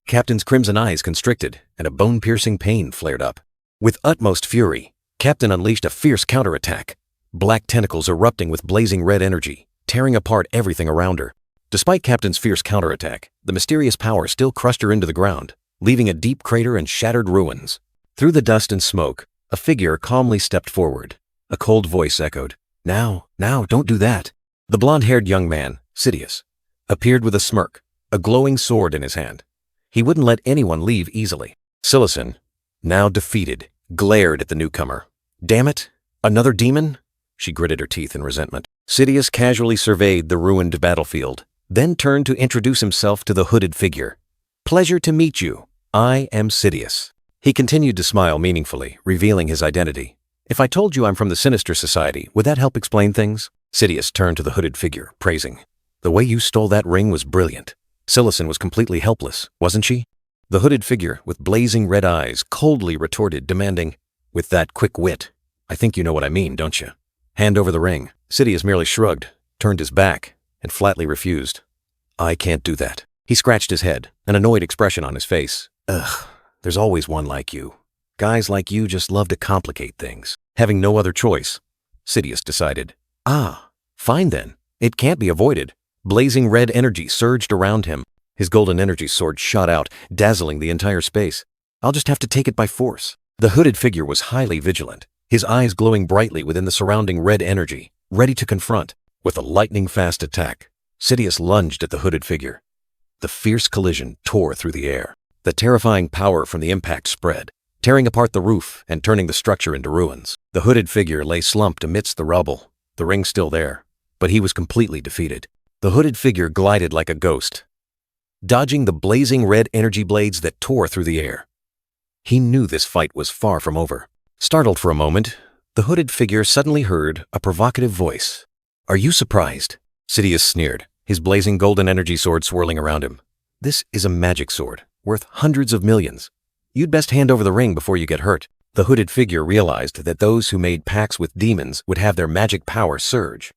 S1: Captain's crimson eyes constricted, and a bone-piercing pain flared up. With utmost fury, Captain unleashed a fierce counterattack, black tentacles erupting with blazing red energy, tearing apart everything around her. Despite Captain's fierce counterattack, the mysterious power still crushed her into the ground, leaving a deep crater and shattered ruins. Through the dust and smoke, a figure calmly stepped forward. A cold voice echoed, Now, don't do that." The blonde-haired young man, Sidious, appeared with a smirk, a glowing sword in his hand. He wouldn't let anyone leave easily. Silison, now defeated, glared at the newcomer. "Damn it, another demon?" She gritted her teeth in resentment. Sidious casually surveyed the ruined battlefield, then turned to introduce himself to the hooded figure. "Pleasure to meet you. I am Sidious." He continued to smile meaningfully, revealing his identity. "If I told you I'm from the Sinister Society, would that help explain things?" Sidious turned to the hooded figure, praising. "The way you stole that ring was brilliant." Silison was completely helpless, wasn't she? The hooded figure, with blazing red eyes, coldly retorted, demanding, "With that quick wit, I think you know what I mean, don't you? Hand over the ring." Sidious merely shrugged, turned his back, and flatly refused. "I can't do that." He scratched his head, an annoyed expression on his face. "Ugh, there's always one like you. Guys like you just love to complicate things." Having no other choice, Sidious decided. Fine then. It can't be avoided." Blazing red energy surged around him. His golden energy sword shot out, dazzling the entire space. "I'll just have to take it by force." The hooded figure was highly vigilant, his eyes glowing brightly within the surrounding red energy, ready to confront. With a lightning-fast attack, Sidious lunged at the hooded figure. The fierce collision tore through the air. The terrifying power from the impact spread, tearing apart the roof and turning the structure into ruins. The hooded figure lay slumped amidst the rubble, the ring still there, but he was completely defeated. The hooded figure glided like a ghost, dodging the blazing red energy blades that tore through the air. He knew this fight was far from over. Startled for a moment, the hooded figure suddenly heard a provocative voice. "Are you surprised?" Sidious sneered, his blazing golden energy sword swirling around him. "This is a magic sword, worth hundreds of millions. You'd best hand over the ring before you get hurt." The hooded figure realized that those who made pacts with demons would have their magic power surge.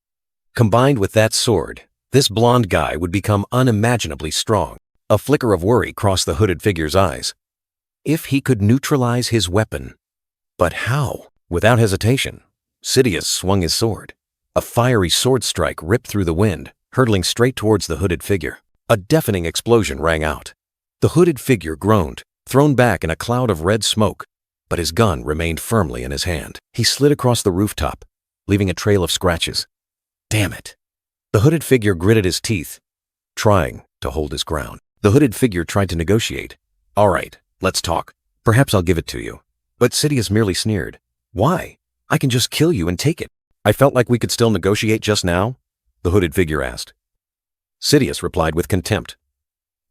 S1: Combined with that sword, this blonde guy would become unimaginably strong. A flicker of worry crossed the hooded figure's eyes. If he could neutralize his weapon. But how? Without hesitation, Sidious swung his sword. A fiery sword strike ripped through the wind, hurtling straight towards the hooded figure. A deafening explosion rang out. The hooded figure groaned, thrown back in a cloud of red smoke, but his gun remained firmly in his hand. He slid across the rooftop, leaving a trail of scratches. Damn it. The hooded figure gritted his teeth, trying to hold his ground. The hooded figure tried to negotiate. "All right, let's talk. Perhaps I'll give it to you." But Sidious merely sneered. "Why? I can just kill you and take it." "I felt like we could still negotiate just now?" the hooded figure asked. Sidious replied with contempt.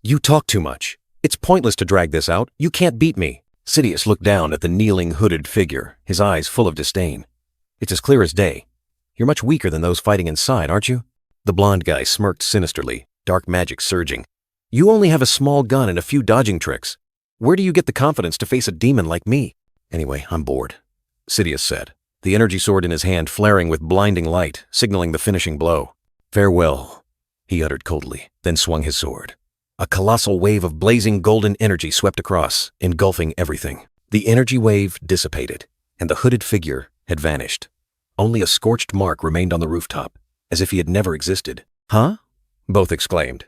S1: "You talk too much. It's pointless to drag this out. You can't beat me." Sidious looked down at the kneeling hooded figure, his eyes full of disdain. "It's as clear as day. You're much weaker than those fighting inside, aren't you?" The blonde guy smirked sinisterly, dark magic surging. "You only have a small gun and a few dodging tricks. Where do you get the confidence to face a demon like me?" "Anyway, I'm bored," Sidious said, the energy sword in his hand flaring with blinding light, signaling the finishing blow. "Farewell," he uttered coldly, then swung his sword. A colossal wave of blazing golden energy swept across, engulfing everything. The energy wave dissipated, and the hooded figure had vanished. Only a scorched mark remained on the rooftop, as if he had never existed. "Huh?" both exclaimed.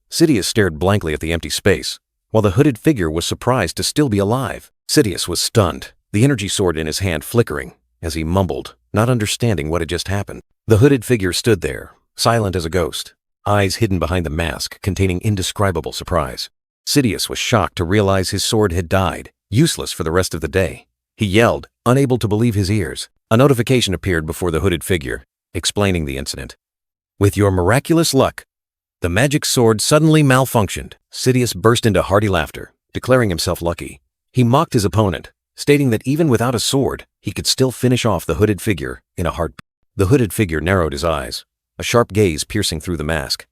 S1: Sidious stared blankly at the empty space, while the hooded figure was surprised to still be alive. Sidious was stunned, the energy sword in his hand flickering, as he mumbled, not understanding what had just happened. The hooded figure stood there, silent as a ghost, eyes hidden behind the mask containing indescribable surprise. Sidious was shocked to realize his sword had died, useless for the rest of the day. He yelled, unable to believe his ears. A notification appeared before the hooded figure, explaining the incident. "With your miraculous luck, the magic sword suddenly malfunctioned." Sidious burst into hearty laughter, declaring himself lucky. He mocked his opponent, stating that even without a sword, he could still finish off the hooded figure in a heartbeat. The hooded figure narrowed his eyes, a sharp gaze piercing through the mask.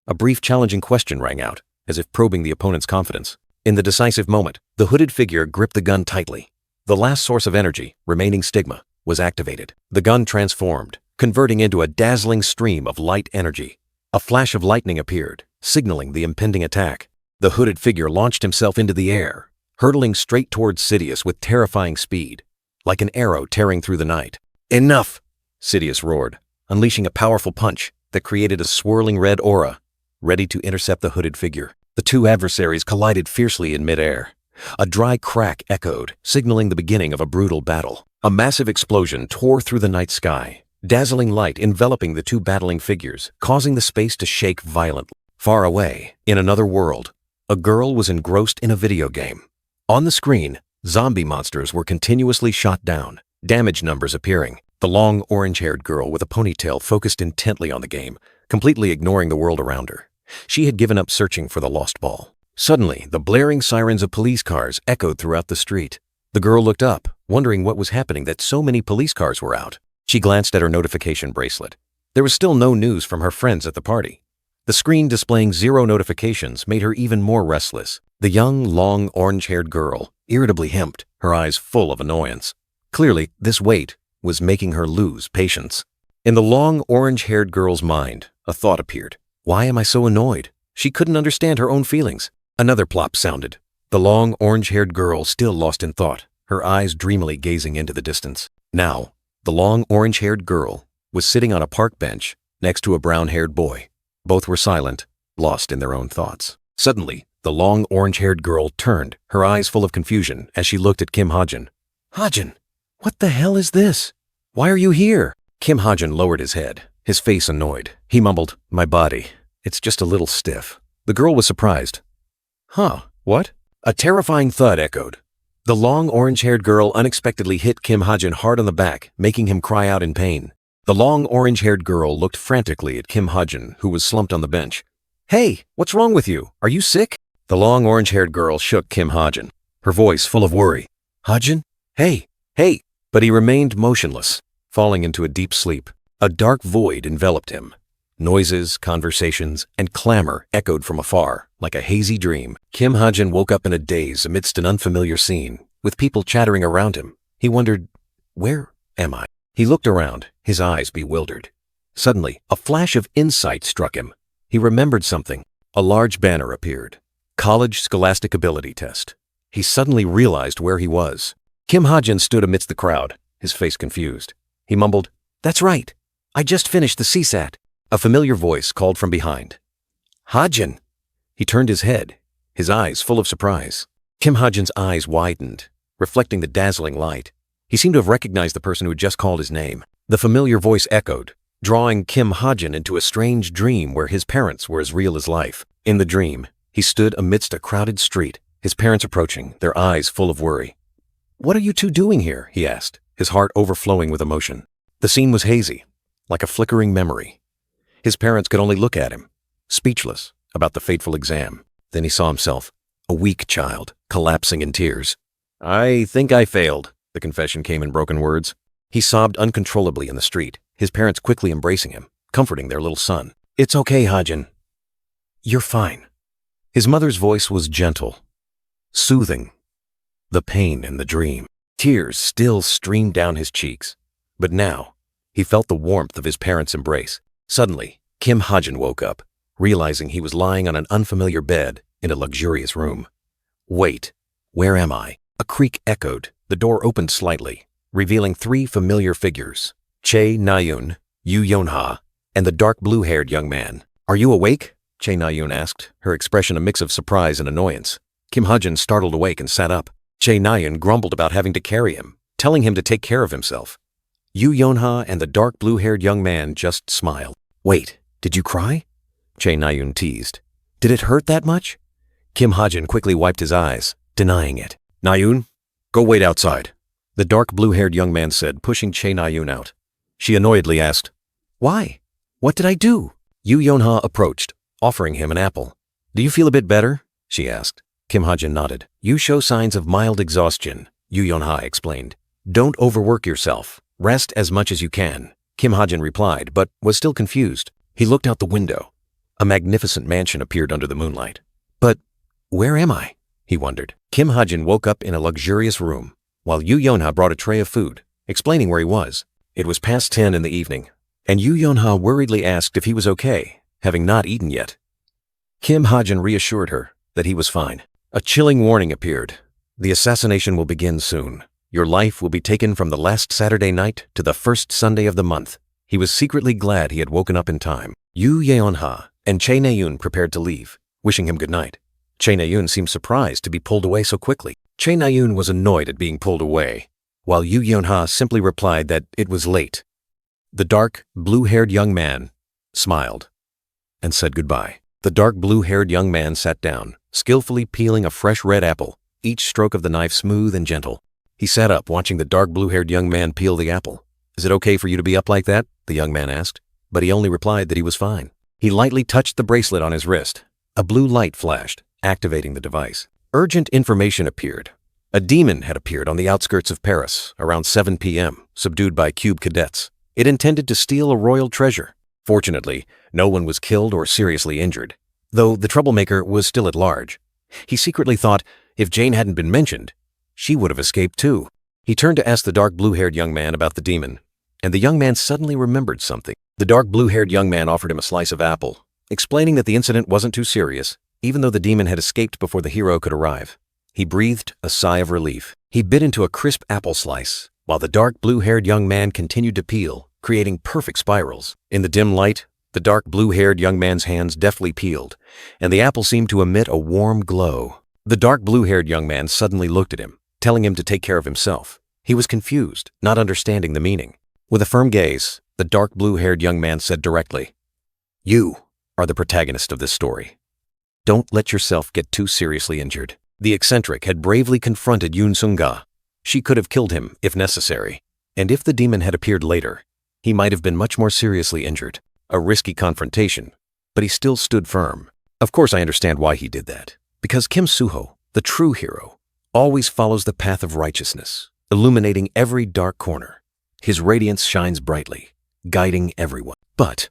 S1: A brief challenging question rang out, as if probing the opponent's confidence. In the decisive moment, the hooded figure gripped the gun tightly. The last source of energy, remaining stigma, was activated. The gun transformed, converting into a dazzling stream of light energy. A flash of lightning appeared, signaling the impending attack. The hooded figure launched himself into the air, hurtling straight towards Sidious with terrifying speed, like an arrow tearing through the night. "Enough!" Sidious roared, unleashing a powerful punch that created a swirling red aura, ready to intercept the hooded figure. The two adversaries collided fiercely in midair. A dry crack echoed, signaling the beginning of a brutal battle. A massive explosion tore through the night sky, dazzling light enveloping the two battling figures, causing the space to shake violently. Far away, in another world, a girl was engrossed in a video game. On the screen, zombie monsters were continuously shot down, damage numbers appearing. The long, orange-haired girl with a ponytail focused intently on the game, completely ignoring the world around her. She had given up searching for the lost ball. Suddenly, the blaring sirens of police cars echoed throughout the street. The girl looked up, wondering what was happening that so many police cars were out. She glanced at her notification bracelet. There was still no news from her friends at the party. The screen displaying 0 notifications made her even more restless. The young, long, orange-haired girl, irritably hemped, her eyes full of annoyance. Clearly, this wait was making her lose patience. In the long, orange-haired girl's mind, a thought appeared. Why am I so annoyed? She couldn't understand her own feelings. Another plop sounded. The long, orange-haired girl still lost in thought, her eyes dreamily gazing into the distance. Now, the long, orange-haired girl was sitting on a park bench next to a brown-haired boy. Both were silent, lost in their own thoughts. Suddenly, the long, orange-haired girl turned, her eyes full of confusion as she looked at Kim Ha-jin. "Ha-jin, what the hell is this? Why are you here?" Kim Ha-jin lowered his head, his face annoyed. He mumbled, "My body. It's just a little stiff." The girl was surprised. "Huh, what?" A terrifying thud echoed. The long, orange-haired girl unexpectedly hit Kim Ha-jin hard on the back, making him cry out in pain. The long, orange-haired girl looked frantically at Kim Ha-jin, who was slumped on the bench. "Hey, what's wrong with you? Are you sick?" The long, orange-haired girl shook Kim Ha-jin, her voice full of worry. "Ha-jin? Hey, hey!" But he remained motionless, falling into a deep sleep. A dark void enveloped him. Noises, conversations, and clamor echoed from afar, like a hazy dream. Kim Ha-jin woke up in a daze amidst an unfamiliar scene, with people chattering around him. He wondered, where am I? He looked around, his eyes bewildered. Suddenly, a flash of insight struck him. He remembered something. A large banner appeared. College Scholastic Ability Test. He suddenly realized where he was. Kim Ha-jin stood amidst the crowd, his face confused. He mumbled, "That's right. I just finished the CSAT." A familiar voice called from behind. "Ha-jin." He turned his head, his eyes full of surprise. Kim Ha-jin's eyes widened, reflecting the dazzling light. He seemed to have recognized the person who had just called his name. The familiar voice echoed, drawing Kim Ha-jin into a strange dream where his parents were as real as life. In the dream, he stood amidst a crowded street, his parents approaching, their eyes full of worry. "What are you two doing here?" he asked, his heart overflowing with emotion. The scene was hazy, like a flickering memory. His parents could only look at him, speechless about the fateful exam. Then he saw himself, a weak child, collapsing in tears. "I think I failed," the confession came in broken words. He sobbed uncontrollably in the street, his parents quickly embracing him, comforting their little son. "It's okay, Ha-jin. You're fine." His mother's voice was gentle, soothing. The pain in the dream. Tears still streamed down his cheeks, but now he felt the warmth of his parents' embrace. Suddenly, Kim Ha-jin woke up. realizing he was lying on an unfamiliar bed in a luxurious room. Wait, where am I? A creak echoed. The door opened slightly, revealing three familiar figures: Che Na-yoon, Yoo Yeon-ha, and the dark blue-haired young man. Are you awake? Che Na-yoon asked, her expression a mix of surprise and annoyance. Kim Ha-jin startled awake and sat up. Che Na-yoon grumbled about having to carry him, telling him to take care of himself. Yoo Yeon-ha and the dark blue-haired young man just smiled. Wait, did you cry? Che Na-yoon teased. Did it hurt that much? Kim Ha-jin quickly wiped his eyes, denying it. Na-yoon, go wait outside, the dark blue-haired young man said, pushing Che Na-yoon out. She annoyedly asked, Why? What did I do? Yoo Yeon-ha approached, offering him an apple. Do you feel a bit better? She asked. Kim Ha-jin nodded. You show signs of mild exhaustion, Yoo Yeon-ha explained. Don't overwork yourself. Rest as much as you can, Kim Ha-jin replied, but was still confused. He looked out the window. A magnificent mansion appeared under the moonlight. But where am I? He wondered. Kim Ha-jin woke up in a luxurious room, while Yoo Yeon-ha brought a tray of food, explaining where he was. It was past 10 in the evening, and Yoo Yeon-ha worriedly asked if he was okay, having not eaten yet. Kim Ha-jin reassured her that he was fine. A chilling warning appeared. The assassination will begin soon. Your life will be taken from the last Saturday night to the first Sunday of the month. He was secretly glad he had woken up in time. Yoo Yeon-ha and Che Na-yoon prepared to leave, wishing him good night. Che Na-yoon seemed surprised to be pulled away so quickly. Che Na-yoon was annoyed at being pulled away, while Yoo Yeon-ha simply replied that it was late. The dark, blue-haired young man smiled and said goodbye. The dark blue-haired young man sat down, skillfully peeling a fresh red apple, each stroke of the knife smooth and gentle. He sat up, watching the dark blue-haired young man peel the apple. Is it okay for you to be up like that? The young man asked, but he only replied that he was fine. He lightly touched the bracelet on his wrist. A blue light flashed, activating the device. Urgent information appeared. A demon had appeared on the outskirts of Paris around 7 p.m., subdued by Cube cadets. It intended to steal a royal treasure. Fortunately, no one was killed or seriously injured, though the troublemaker was still at large. He secretly thought if Jane hadn't been mentioned, she would have escaped too. He turned to ask the dark blue-haired young man about the demon, and the young man suddenly remembered something. The dark blue-haired young man offered him a slice of apple, explaining that the incident wasn't too serious, even though the demon had escaped before the hero could arrive. He breathed a sigh of relief. He bit into a crisp apple slice, while the dark blue-haired young man continued to peel, creating perfect spirals. In the dim light, the dark blue-haired young man's hands deftly peeled, and the apple seemed to emit a warm glow. The dark blue-haired young man suddenly looked at him, telling him to take care of himself. He was confused, not understanding the meaning. With a firm gaze, the dark blue-haired young man said directly, You are the protagonist of this story. Don't let yourself get too seriously injured. The eccentric had bravely confronted Yoon Sung-ga. She could have killed him if necessary, and if the demon had appeared later, he might have been much more seriously injured. A risky confrontation, but he still stood firm. Of course I understand why he did that, because Kim Soo-ho, the true hero, always follows the path of righteousness, illuminating every dark corner. His radiance shines brightly, guiding everyone. But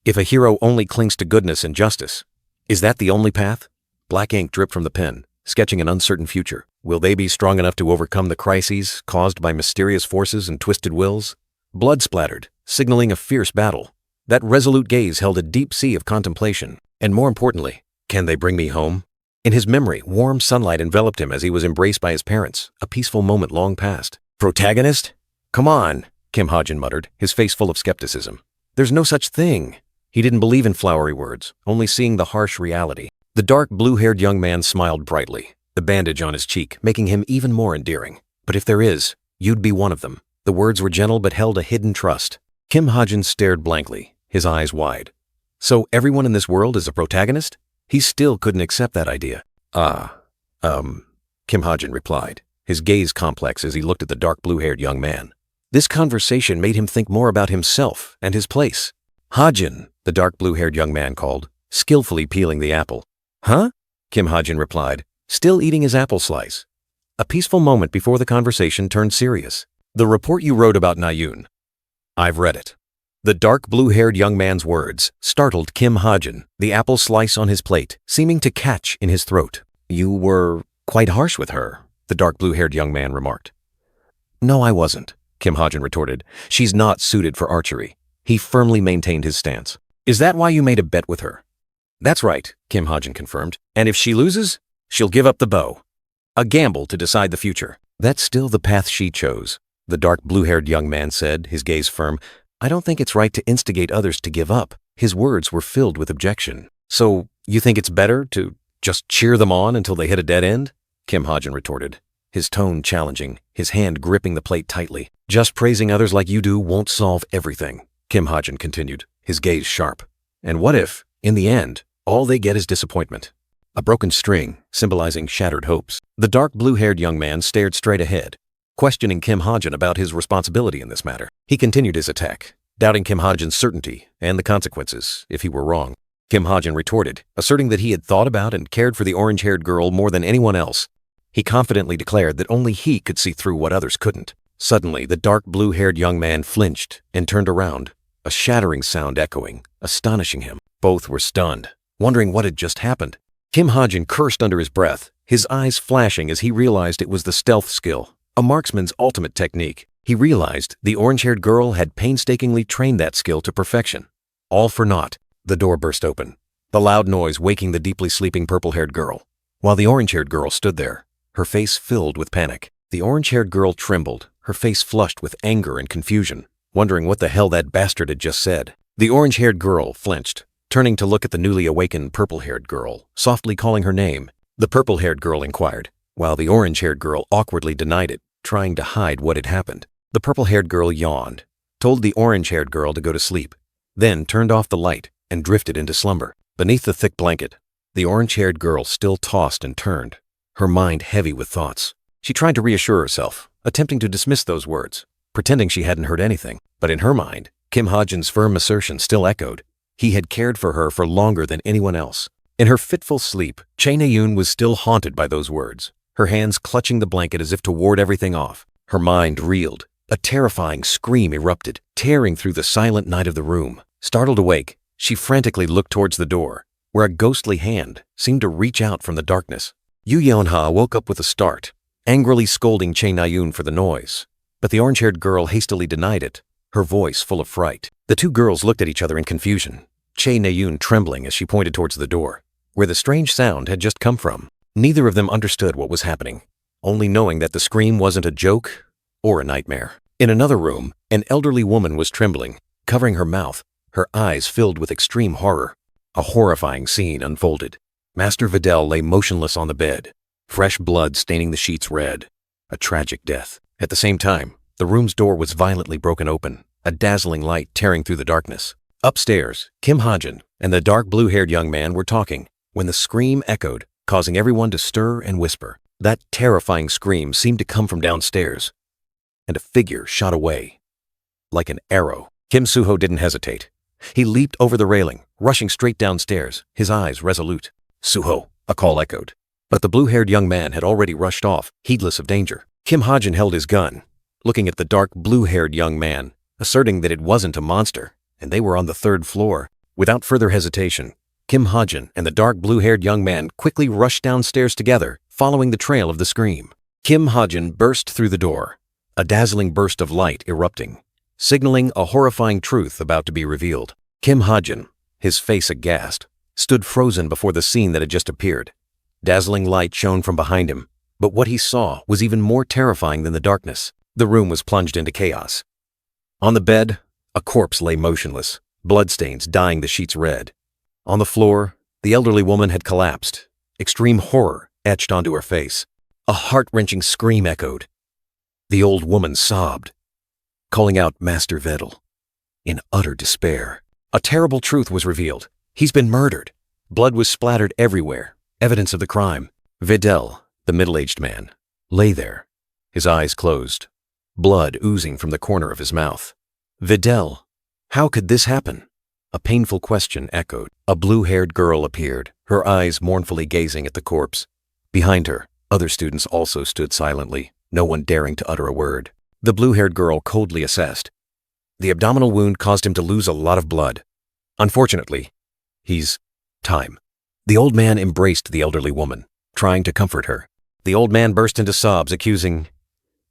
S1: if a hero only clings to goodness and justice, is that the only path? Black ink dripped from the pen, sketching an uncertain future. Will they be strong enough to overcome the crises caused by mysterious forces and twisted wills? Blood splattered, signaling a fierce battle. That resolute gaze held a deep sea of contemplation. And more importantly, can they bring me home? In his memory, warm sunlight enveloped him as he was embraced by his parents, a peaceful moment long past. Protagonist? Come on, Kim Ha-jin muttered, his face full of skepticism. There's no such thing. He didn't believe in flowery words, only seeing the harsh reality. The dark blue-haired young man smiled brightly, the bandage on his cheek making him even more endearing. But if there is, you'd be one of them. The words were gentle but held a hidden trust. Kim Ha-jin stared blankly, his eyes wide. So everyone in this world is a protagonist? He still couldn't accept that idea. Kim Ha-jin replied, his gaze complex as he looked at the dark blue-haired young man. This conversation made him think more about himself and his place. Ha-jin, the dark blue-haired young man called, skillfully peeling the apple. Huh? Kim Ha-jin replied, still eating his apple slice. A peaceful moment before the conversation turned serious. The report you wrote about Na-yoon. I've read it. The dark blue-haired young man's words startled Kim Ha-jin, the apple slice on his plate seeming to catch in his throat. You were quite harsh with her, the dark blue-haired young man remarked. No, I wasn't, Kim Ha-jin retorted. She's not suited for archery. He firmly maintained his stance. Is that why you made a bet with her? That's right, Kim Ha-jin confirmed. And if she loses, she'll give up the bow. A gamble to decide the future. That's still the path she chose, the dark blue-haired young man said, his gaze firm. I don't think it's right to instigate others to give up. His words were filled with objection. So, you think it's better to just cheer them on until they hit a dead end? Kim Ha-jin retorted, his tone challenging, his hand gripping the plate tightly. Just praising others like you do won't solve everything, Kim Ha-jin continued, his gaze sharp. And what if, in the end, all they get is disappointment? A broken string, symbolizing shattered hopes. The dark blue-haired young man stared straight ahead, questioning Kim Ha-jin about his responsibility in this matter. He continued his attack, doubting Kim Ha-jin's certainty and the consequences if he were wrong. Kim Ha-jin retorted, asserting that he had thought about and cared for the orange-haired girl more than anyone else. He confidently declared that only he could see through what others couldn't. Suddenly, the dark blue-haired young man flinched and turned around, a shattering sound echoing, astonishing him. Both were stunned, wondering what had just happened. Kim Ha-jin cursed under his breath, his eyes flashing as he realized it was the stealth skill, a marksman's ultimate technique. He realized the orange-haired girl had painstakingly trained that skill to perfection. All for naught. The door burst open, the loud noise waking the deeply sleeping purple-haired girl, while the orange-haired girl stood there, her face filled with panic. The orange-haired girl trembled, her face flushed with anger and confusion, wondering what the hell that bastard had just said. The orange-haired girl flinched, turning to look at the newly awakened purple-haired girl, softly calling her name. The purple-haired girl inquired, while the orange-haired girl awkwardly denied it, trying to hide what had happened. The purple-haired girl yawned, told the orange-haired girl to go to sleep, then turned off the light and drifted into slumber. Beneath the thick blanket, the orange-haired girl still tossed and turned, her mind heavy with thoughts. She tried to reassure herself, attempting to dismiss those words, pretending she hadn't heard anything. But in her mind, Kim Ha-jin's firm assertion still echoed. He had cared for her for longer than anyone else. In her fitful sleep, Chae Na-yoon was still haunted by those words, her hands clutching the blanket as if to ward everything off. Her mind reeled. A terrifying scream erupted, tearing through the silent night of the room. Startled awake, she frantically looked towards the door, where a ghostly hand seemed to reach out from the darkness. Yu Yeon-ha woke up with a start, angrily scolding Chae Na-yoon for the noise. But the orange-haired girl hastily denied it, her voice full of fright. The two girls looked at each other in confusion, Chae Na-yoon trembling as she pointed towards the door, where the strange sound had just come from. Neither of them understood what was happening, only knowing that the scream wasn't a joke or a nightmare. In another room, an elderly woman was trembling, covering her mouth, her eyes filled with extreme horror. A horrifying scene unfolded. Master Videl lay motionless on the bed, fresh blood staining the sheets red. A tragic death. At the same time, the room's door was violently broken open, a dazzling light tearing through the darkness. Upstairs, Kim Ha-jin and the dark blue-haired young man were talking when the scream echoed, causing everyone to stir and whisper. That terrifying scream seemed to come from downstairs, and a figure shot away. Like an arrow, Kim Suho didn't hesitate. He leaped over the railing, rushing straight downstairs, his eyes resolute. Suho, a call echoed. But the blue-haired young man had already rushed off, heedless of danger. Kim Ha-jin held his gun, looking at the dark blue-haired young man, asserting that it wasn't a monster, and they were on the third floor. Without further hesitation, Kim Ha-jin and the dark blue-haired young man quickly rushed downstairs together, following the trail of the scream. Kim Ha-jin burst through the door, a dazzling burst of light erupting, signaling a horrifying truth about to be revealed. Kim Ha-jin, his face aghast, stood frozen before the scene that had just appeared. Dazzling light shone from behind him, but what he saw was even more terrifying than the darkness. The room was plunged into chaos. On the bed, a corpse lay motionless, bloodstains dyeing the sheets red. On the floor, the elderly woman had collapsed, extreme horror etched onto her face. A heart-wrenching scream echoed. The old woman sobbed, calling out Master Vedel in utter despair. A terrible truth was revealed. He's been murdered. Blood was splattered everywhere, evidence of the crime. Vedel, the middle-aged man, lay there, his eyes closed, blood oozing from the corner of his mouth. Vedel, how could this happen? A painful question echoed. A blue-haired girl appeared, her eyes mournfully gazing at the corpse. Behind her, other students also stood silently, no one daring to utter a word. The blue-haired girl coldly assessed. The abdominal wound caused him to lose a lot of blood. Unfortunately, he's time. The old man embraced the elderly woman, trying to comfort her. The old man burst into sobs, accusing,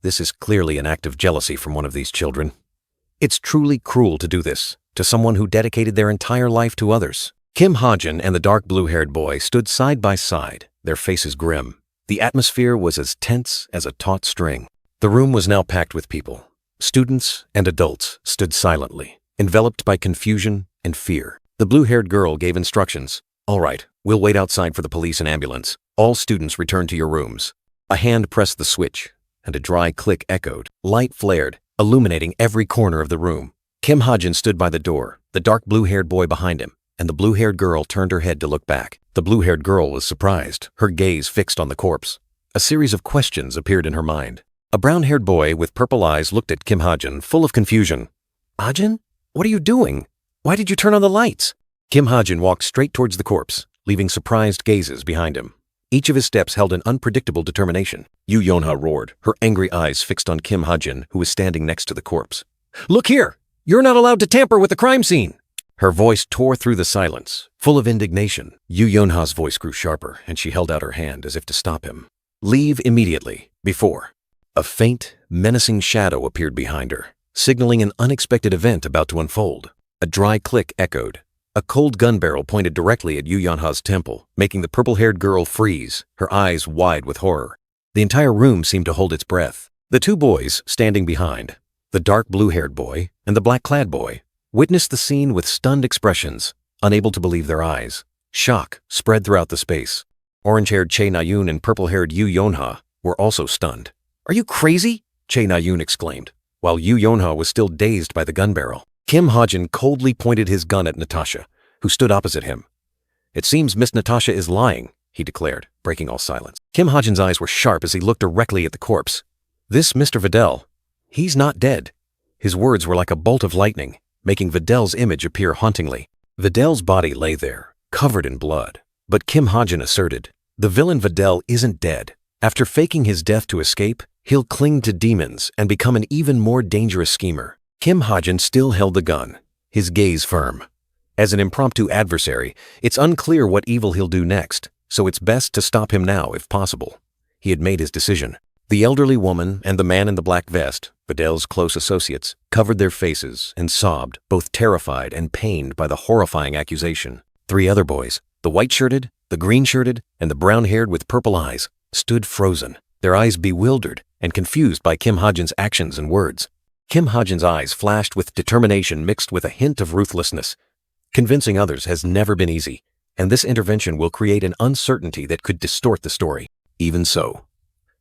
S1: "This is clearly an act of jealousy from one of these children. It's truly cruel to do this to someone who dedicated their entire life to others." Kim Ha-jin and the dark blue-haired boy stood side by side, their faces grim. The atmosphere was as tense as a taut string. The room was now packed with people. Students and adults stood silently, enveloped by confusion and fear. The blue-haired girl gave instructions. "All right, we'll wait outside for the police and ambulance. All students return to your rooms." A hand pressed the switch, and a dry click echoed. Light flared, illuminating every corner of the room. Kim Ha-jin stood by the door, the dark blue-haired boy behind him, and the blue-haired girl turned her head to look back. The blue-haired girl was surprised, her gaze fixed on the corpse. A series of questions appeared in her mind. A brown-haired boy with purple eyes looked at Kim Ha-jin, full of confusion. "Ha-jin, what are you doing? Why did you turn on the lights?" Kim Ha-jin walked straight towards the corpse, leaving surprised gazes behind him. Each of his steps held an unpredictable determination. Yoo Yeon-ha roared, her angry eyes fixed on Kim Ha-jin, who was standing next to the corpse. "Look here! You're not allowed to tamper with the crime scene!" Her voice tore through the silence, full of indignation. Yoo Yeon-ha's voice grew sharper, and she held out her hand as if to stop him. "Leave immediately, before." A faint, menacing shadow appeared behind her, signaling an unexpected event about to unfold. A dry click echoed. A cold gun barrel pointed directly at Yoo Yeon-ha's temple, making the purple-haired girl freeze, her eyes wide with horror. The entire room seemed to hold its breath. The two boys standing behind, the dark blue-haired boy and the black-clad boy, witnessed the scene with stunned expressions, unable to believe their eyes. Shock spread throughout the space. Orange-haired Chae Na-yoon and purple-haired Yoo Yeon-ha were also stunned. "Are you crazy?" Chae Na-yoon exclaimed, while Yoo Yeon-ha was still dazed by the gun barrel. Kim Ha-jin coldly pointed his gun at Natasha, who stood opposite him. "It seems Miss Natasha is lying," he declared, breaking all silence. Kim Ha-jin's eyes were sharp as he looked directly at the corpse. "This Mr. Vidal, he's not dead." His words were like a bolt of lightning, making Vidal's image appear hauntingly. Vidal's body lay there, covered in blood. But Kim Ha-jin asserted, "The villain Vidal isn't dead. After faking his death to escape, he'll cling to demons and become an even more dangerous schemer." Kim Ha-jin still held the gun, his gaze firm. As an impromptu adversary, it's unclear what evil he'll do next, so it's best to stop him now if possible. He had made his decision. The elderly woman and the man in the black vest, Vidal's close associates, covered their faces and sobbed, both terrified and pained by the horrifying accusation. Three other boys, the white-shirted, the green-shirted, and the brown-haired with purple eyes, stood frozen, their eyes bewildered and confused by Kim Ha-jin's actions and words. Kim Ha-jin's eyes flashed with determination mixed with a hint of ruthlessness. Convincing others has never been easy, and this intervention will create an uncertainty that could distort the story. Even so,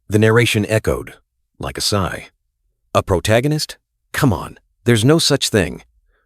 S1: the narration echoed, like a sigh. A protagonist? Come on, there's no such thing.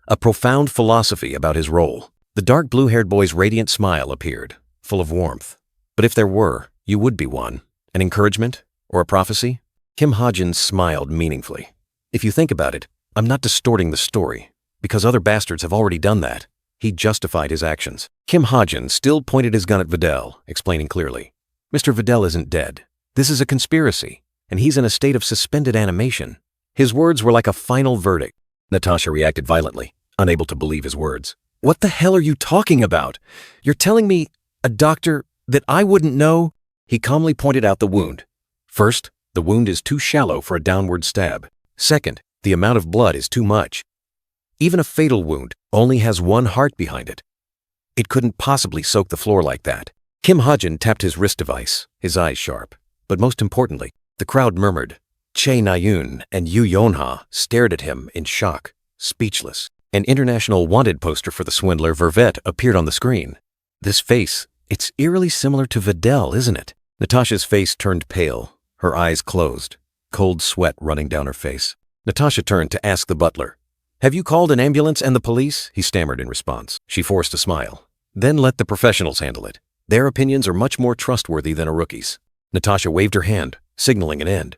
S1: A profound philosophy about his role. The dark blue-haired boy's radiant smile appeared, full of warmth. But if there were, you would be one. An encouragement? Or a prophecy? Kim Ha-jin smiled meaningfully. "If you think about it, I'm not distorting the story, because other bastards have already done that." He justified his actions. Kim Ha-jin still pointed his gun at Vidal, explaining clearly, "Mr. Vidal isn't dead. This is a conspiracy, and he's in a state of suspended animation." His words were like a final verdict. Natasha reacted violently, unable to believe his words. "What the hell are you talking about? You're telling me, a doctor, that I wouldn't know?" He calmly pointed out the wound. "First, the wound is too shallow for a downward stab. Second, the amount of blood is too much. Even a fatal wound only has one heart behind it. It couldn't possibly soak the floor like that." Kim Ha-jin tapped his wrist device, his eyes sharp. But most importantly, the crowd murmured. Chae Na-yoon and Yoo Yeon-ha stared at him in shock, speechless. An international wanted poster for the swindler Vervet appeared on the screen. "This face, it's eerily similar to Vidal, isn't it?" Natasha's face turned pale, her eyes closed, cold sweat running down her face. Natasha turned to ask the butler, "Have you called an ambulance and the police?" He stammered in response. She forced a smile. "Then let the professionals handle it. Their opinions are much more trustworthy than a rookie's." Natasha waved her hand, signaling an end.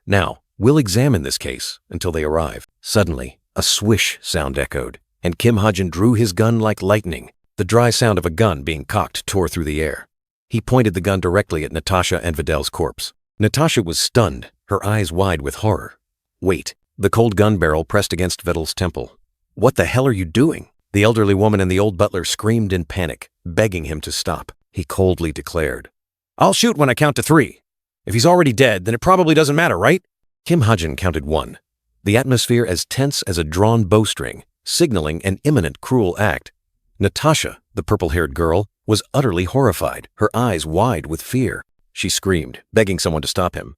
S1: "Now, we'll examine this case until they arrive." Suddenly, a swish sound echoed, and Kim Ha-jin drew his gun like lightning. The dry sound of a gun being cocked tore through the air. He pointed the gun directly at Natasha and Vidal's corpse. Natasha was stunned, her eyes wide with horror. "Wait." The cold gun barrel pressed against Vidal's temple. "What the hell are you doing?" The elderly woman and the old butler screamed in panic, begging him to stop. He coldly declared, "I'll shoot when I count to 3. If he's already dead, then it probably doesn't matter, right?" Kim Ha-jin counted 1, the atmosphere as tense as a drawn bowstring, signaling an imminent cruel act. Natasha, the purple-haired girl, was utterly horrified, her eyes wide with fear. She screamed, begging someone to stop him.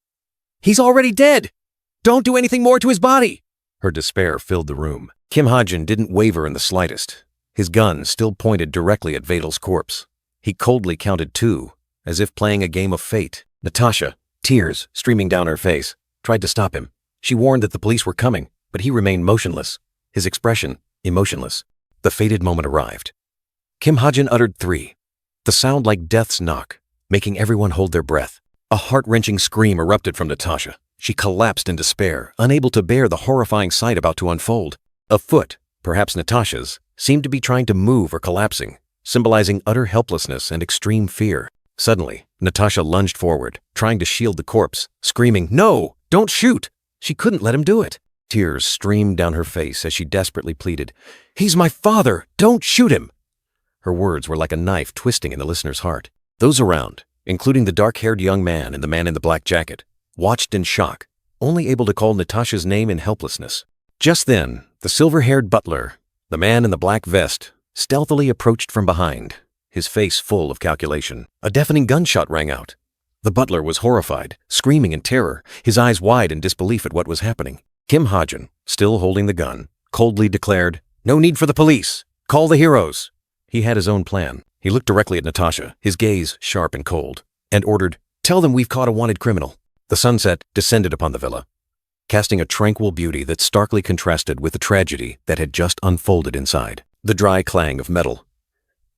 S1: "He's already dead! Don't do anything more to his body!" Her despair filled the room. Kim Ha-jin didn't waver in the slightest. His gun still pointed directly at Vadal's corpse. He coldly counted 2, as if playing a game of fate. Natasha, tears streaming down her face, tried to stop him. She warned that the police were coming, but he remained motionless, his expression emotionless. The fated moment arrived. Kim Ha-jin uttered 3, the sound like death's knock, making everyone hold their breath. A heart-wrenching scream erupted from Natasha. She collapsed in despair, unable to bear the horrifying sight about to unfold. A foot, perhaps Natasha's, seemed to be trying to move or collapsing, symbolizing utter helplessness and extreme fear. Suddenly, Natasha lunged forward, trying to shield the corpse, screaming, "No! Don't shoot!" She couldn't let him do it. Tears streamed down her face as she desperately pleaded, "He's my father! Don't shoot him!" Her words were like a knife twisting in the listener's heart. Those around, including the dark-haired young man and the man in the black jacket, watched in shock, only able to call Natasha's name in helplessness. Just then, the silver-haired butler, the man in the black vest, stealthily approached from behind, his face full of calculation. A deafening gunshot rang out. The butler was horrified, screaming in terror, his eyes wide in disbelief at what was happening. Kim Ha-jin, still holding the gun, coldly declared, "No need for the police. Call the heroes." He had his own plan. He looked directly at Natasha, his gaze sharp and cold, and ordered, "Tell them we've caught a wanted criminal." The sunset descended upon the villa, casting a tranquil beauty that starkly contrasted with the tragedy that had just unfolded inside. The dry clang of metal.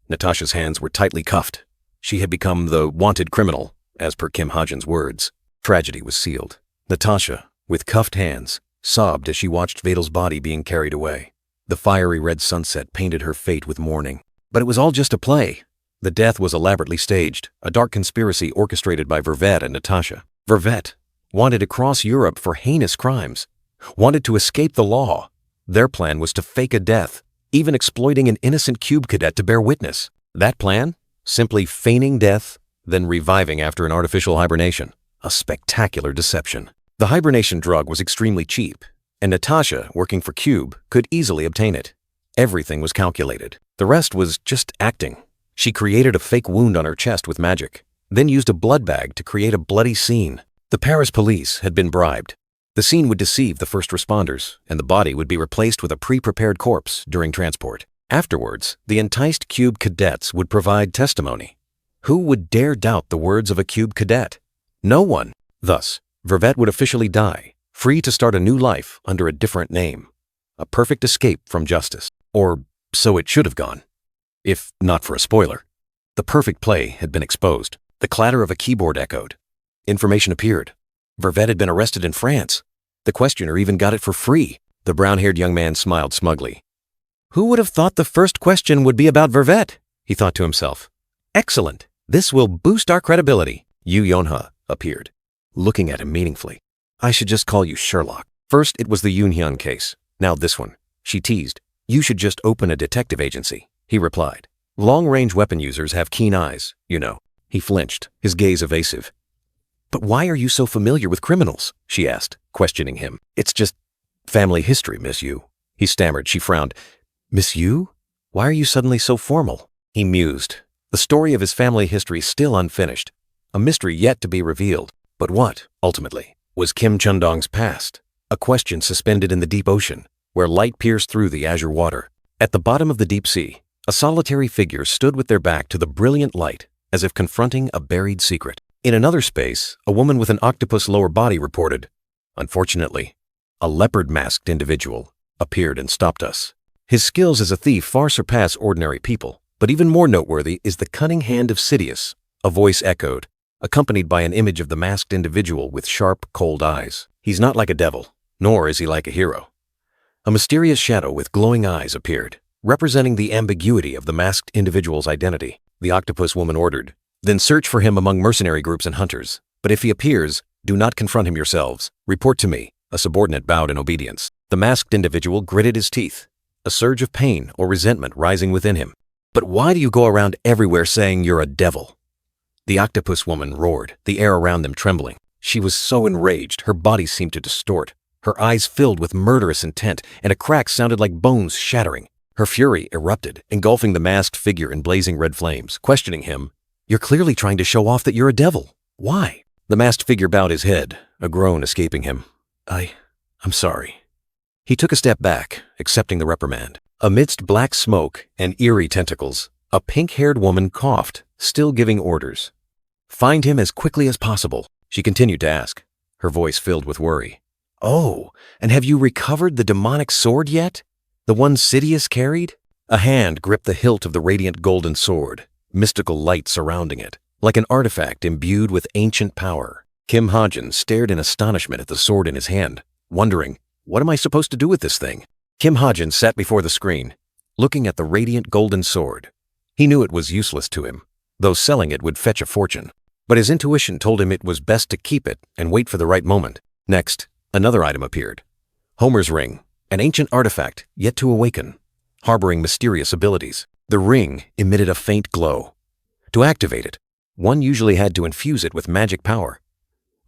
S1: Natasha's hands were tightly cuffed. She had become the wanted criminal, as per Kim Ha-jin's words. Tragedy was sealed. Natasha, with cuffed hands, sobbed as she watched Vadal's body being carried away. The fiery red sunset painted her fate with mourning. But it was all just a play. The death was elaborately staged, a dark conspiracy orchestrated by Vervet and Natasha. Vervet wanted to cross Europe for heinous crimes, wanted to escape the law. Their plan was to fake a death, even exploiting an innocent cube cadet to bear witness. That plan? Simply feigning death, then reviving after an artificial hibernation. A spectacular deception. The hibernation drug was extremely cheap, and Natasha, working for Cube, could easily obtain it. Everything was calculated. The rest was just acting. She created a fake wound on her chest with magic, then used a blood bag to create a bloody scene. The Paris police had been bribed. The scene would deceive the first responders, and the body would be replaced with a pre-prepared corpse during transport. Afterwards, the enticed Cube cadets would provide testimony. Who would dare doubt the words of a Cube cadet? No one. Thus, Vervet would officially die, free to start a new life under a different name. A perfect escape from justice. Or so it should have gone. If not for a spoiler. The perfect play had been exposed. The clatter of a keyboard echoed. Information appeared. Vervet had been arrested in France. The questioner even got it for free. The brown-haired young man smiled smugly. Who would have thought the first question would be about Vervet? He thought to himself. Excellent. This will boost our credibility. Yu Yonha appeared, looking at him meaningfully. I should just call you Sherlock. First, it was the Yoon-hyun case. Now this one. She teased. You should just open a detective agency. He replied. Long-range weapon users have keen eyes, you know. He flinched, his gaze evasive. But why are you so familiar with criminals? She asked, questioning him. It's just family history, Miss Yu. He stammered. She frowned. Miss Yu? Why are you suddenly so formal? He mused. The story of his family history still unfinished. A mystery yet to be revealed. But what, ultimately, was Kim Chun-dong's past? A question suspended in the deep ocean, where light pierced through the azure water. At the bottom of the deep sea, a solitary figure stood with their back to the brilliant light, as if confronting a buried secret. In another space, a woman with an octopus lower body reported. Unfortunately, a leopard-masked individual appeared and stopped us. His skills as a thief far surpass ordinary people, but even more noteworthy is the cunning hand of Sidious, a voice echoed, accompanied by an image of the masked individual with sharp, cold eyes. He's not like a devil, nor is he like a hero. A mysterious shadow with glowing eyes appeared, representing the ambiguity of the masked individual's identity. The octopus woman ordered, then search for him among mercenary groups and hunters. But if he appears, do not confront him yourselves. Report to me. A subordinate bowed in obedience. The masked individual gritted his teeth, a surge of pain or resentment rising within him. But why do you go around everywhere saying you're a devil? The octopus woman roared, the air around them trembling. She was so enraged, her body seemed to distort. Her eyes filled with murderous intent, and a crack sounded like bones shattering. Her fury erupted, engulfing the masked figure in blazing red flames, questioning him. "You're clearly trying to show off that you're a devil. Why?" The masked figure bowed his head, a groan escaping him. I'm sorry." He took a step back, accepting the reprimand. Amidst black smoke and eerie tentacles, a pink-haired woman coughed, still giving orders. "Find him as quickly as possible," she continued to ask, her voice filled with worry. "Oh, and have you recovered the demonic sword yet? The one Sidious carried?" A hand gripped the hilt of the radiant golden sword, mystical light surrounding it, like an artifact imbued with ancient power. Kim Ha-jin stared in astonishment at the sword in his hand, wondering, what am I supposed to do with this thing? Kim Ha-jin sat before the screen, looking at the radiant golden sword. He knew it was useless to him, though selling it would fetch a fortune. But his intuition told him it was best to keep it and wait for the right moment. Next, another item appeared. Homer's ring, an ancient artifact yet to awaken, harboring mysterious abilities. The ring emitted a faint glow. To activate it, one usually had to infuse it with magic power.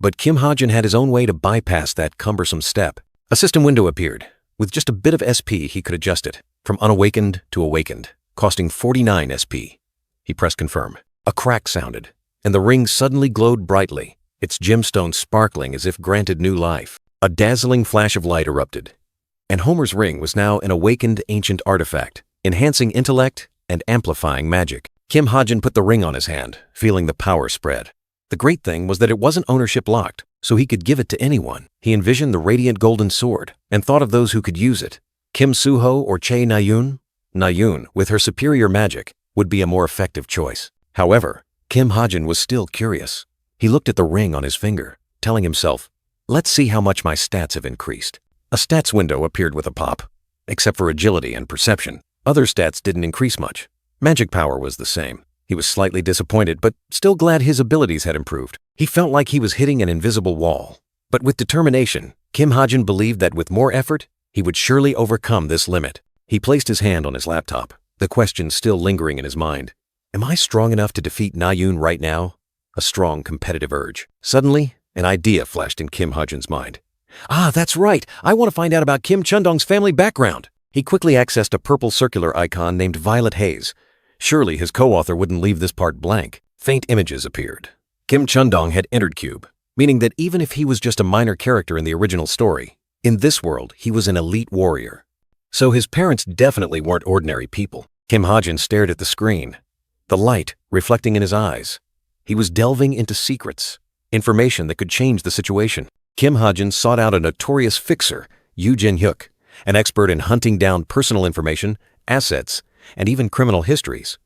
S1: But Kim Ha-jin had his own way to bypass that cumbersome step. A system window appeared. With just a bit of SP, he could adjust it, from unawakened to awakened, costing 49 SP. He pressed confirm. A crack sounded, and the ring suddenly glowed brightly, its gemstones sparkling as if granted new life. A dazzling flash of light erupted, and Homer's ring was now an awakened ancient artifact, enhancing intellect and amplifying magic. Kim Ha-jin put the ring on his hand, feeling the power spread. The great thing was that it wasn't ownership locked, so he could give it to anyone. He envisioned the radiant golden sword and thought of those who could use it. Kim Soo-ho or Chae Na-yoon? Na-yoon, with her superior magic, would be a more effective choice. However, Kim Ha-jin was still curious. He looked at the ring on his finger, telling himself, let's see how much my stats have increased. A stats window appeared with a pop. Except for agility and perception, other stats didn't increase much. Magic power was the same. He was slightly disappointed, but still glad his abilities had improved. He felt like he was hitting an invisible wall. But with determination, Kim Ha-jin believed that with more effort, he would surely overcome this limit. He placed his hand on his laptop, the question still lingering in his mind. Am I strong enough to defeat Na-yoon right now? A strong competitive urge. Suddenly, an idea flashed in Kim Ha-jin's mind. Ah, that's right. I want to find out about Kim Chun-dong's family background. He quickly accessed a purple circular icon named Violet Haze. Surely his co-author wouldn't leave this part blank. Faint images appeared. Kim Chun-dong had entered Cube, meaning that even if he was just a minor character in the original story, in this world he was an elite warrior. So his parents definitely weren't ordinary people. Kim Ha-jin stared at the screen, the light reflecting in his eyes. He was delving into secrets, information that could change the situation. Kim Ha-jin sought out a notorious fixer, Yoo Jin-hyuk, an expert in hunting down personal information, assets, and even criminal histories.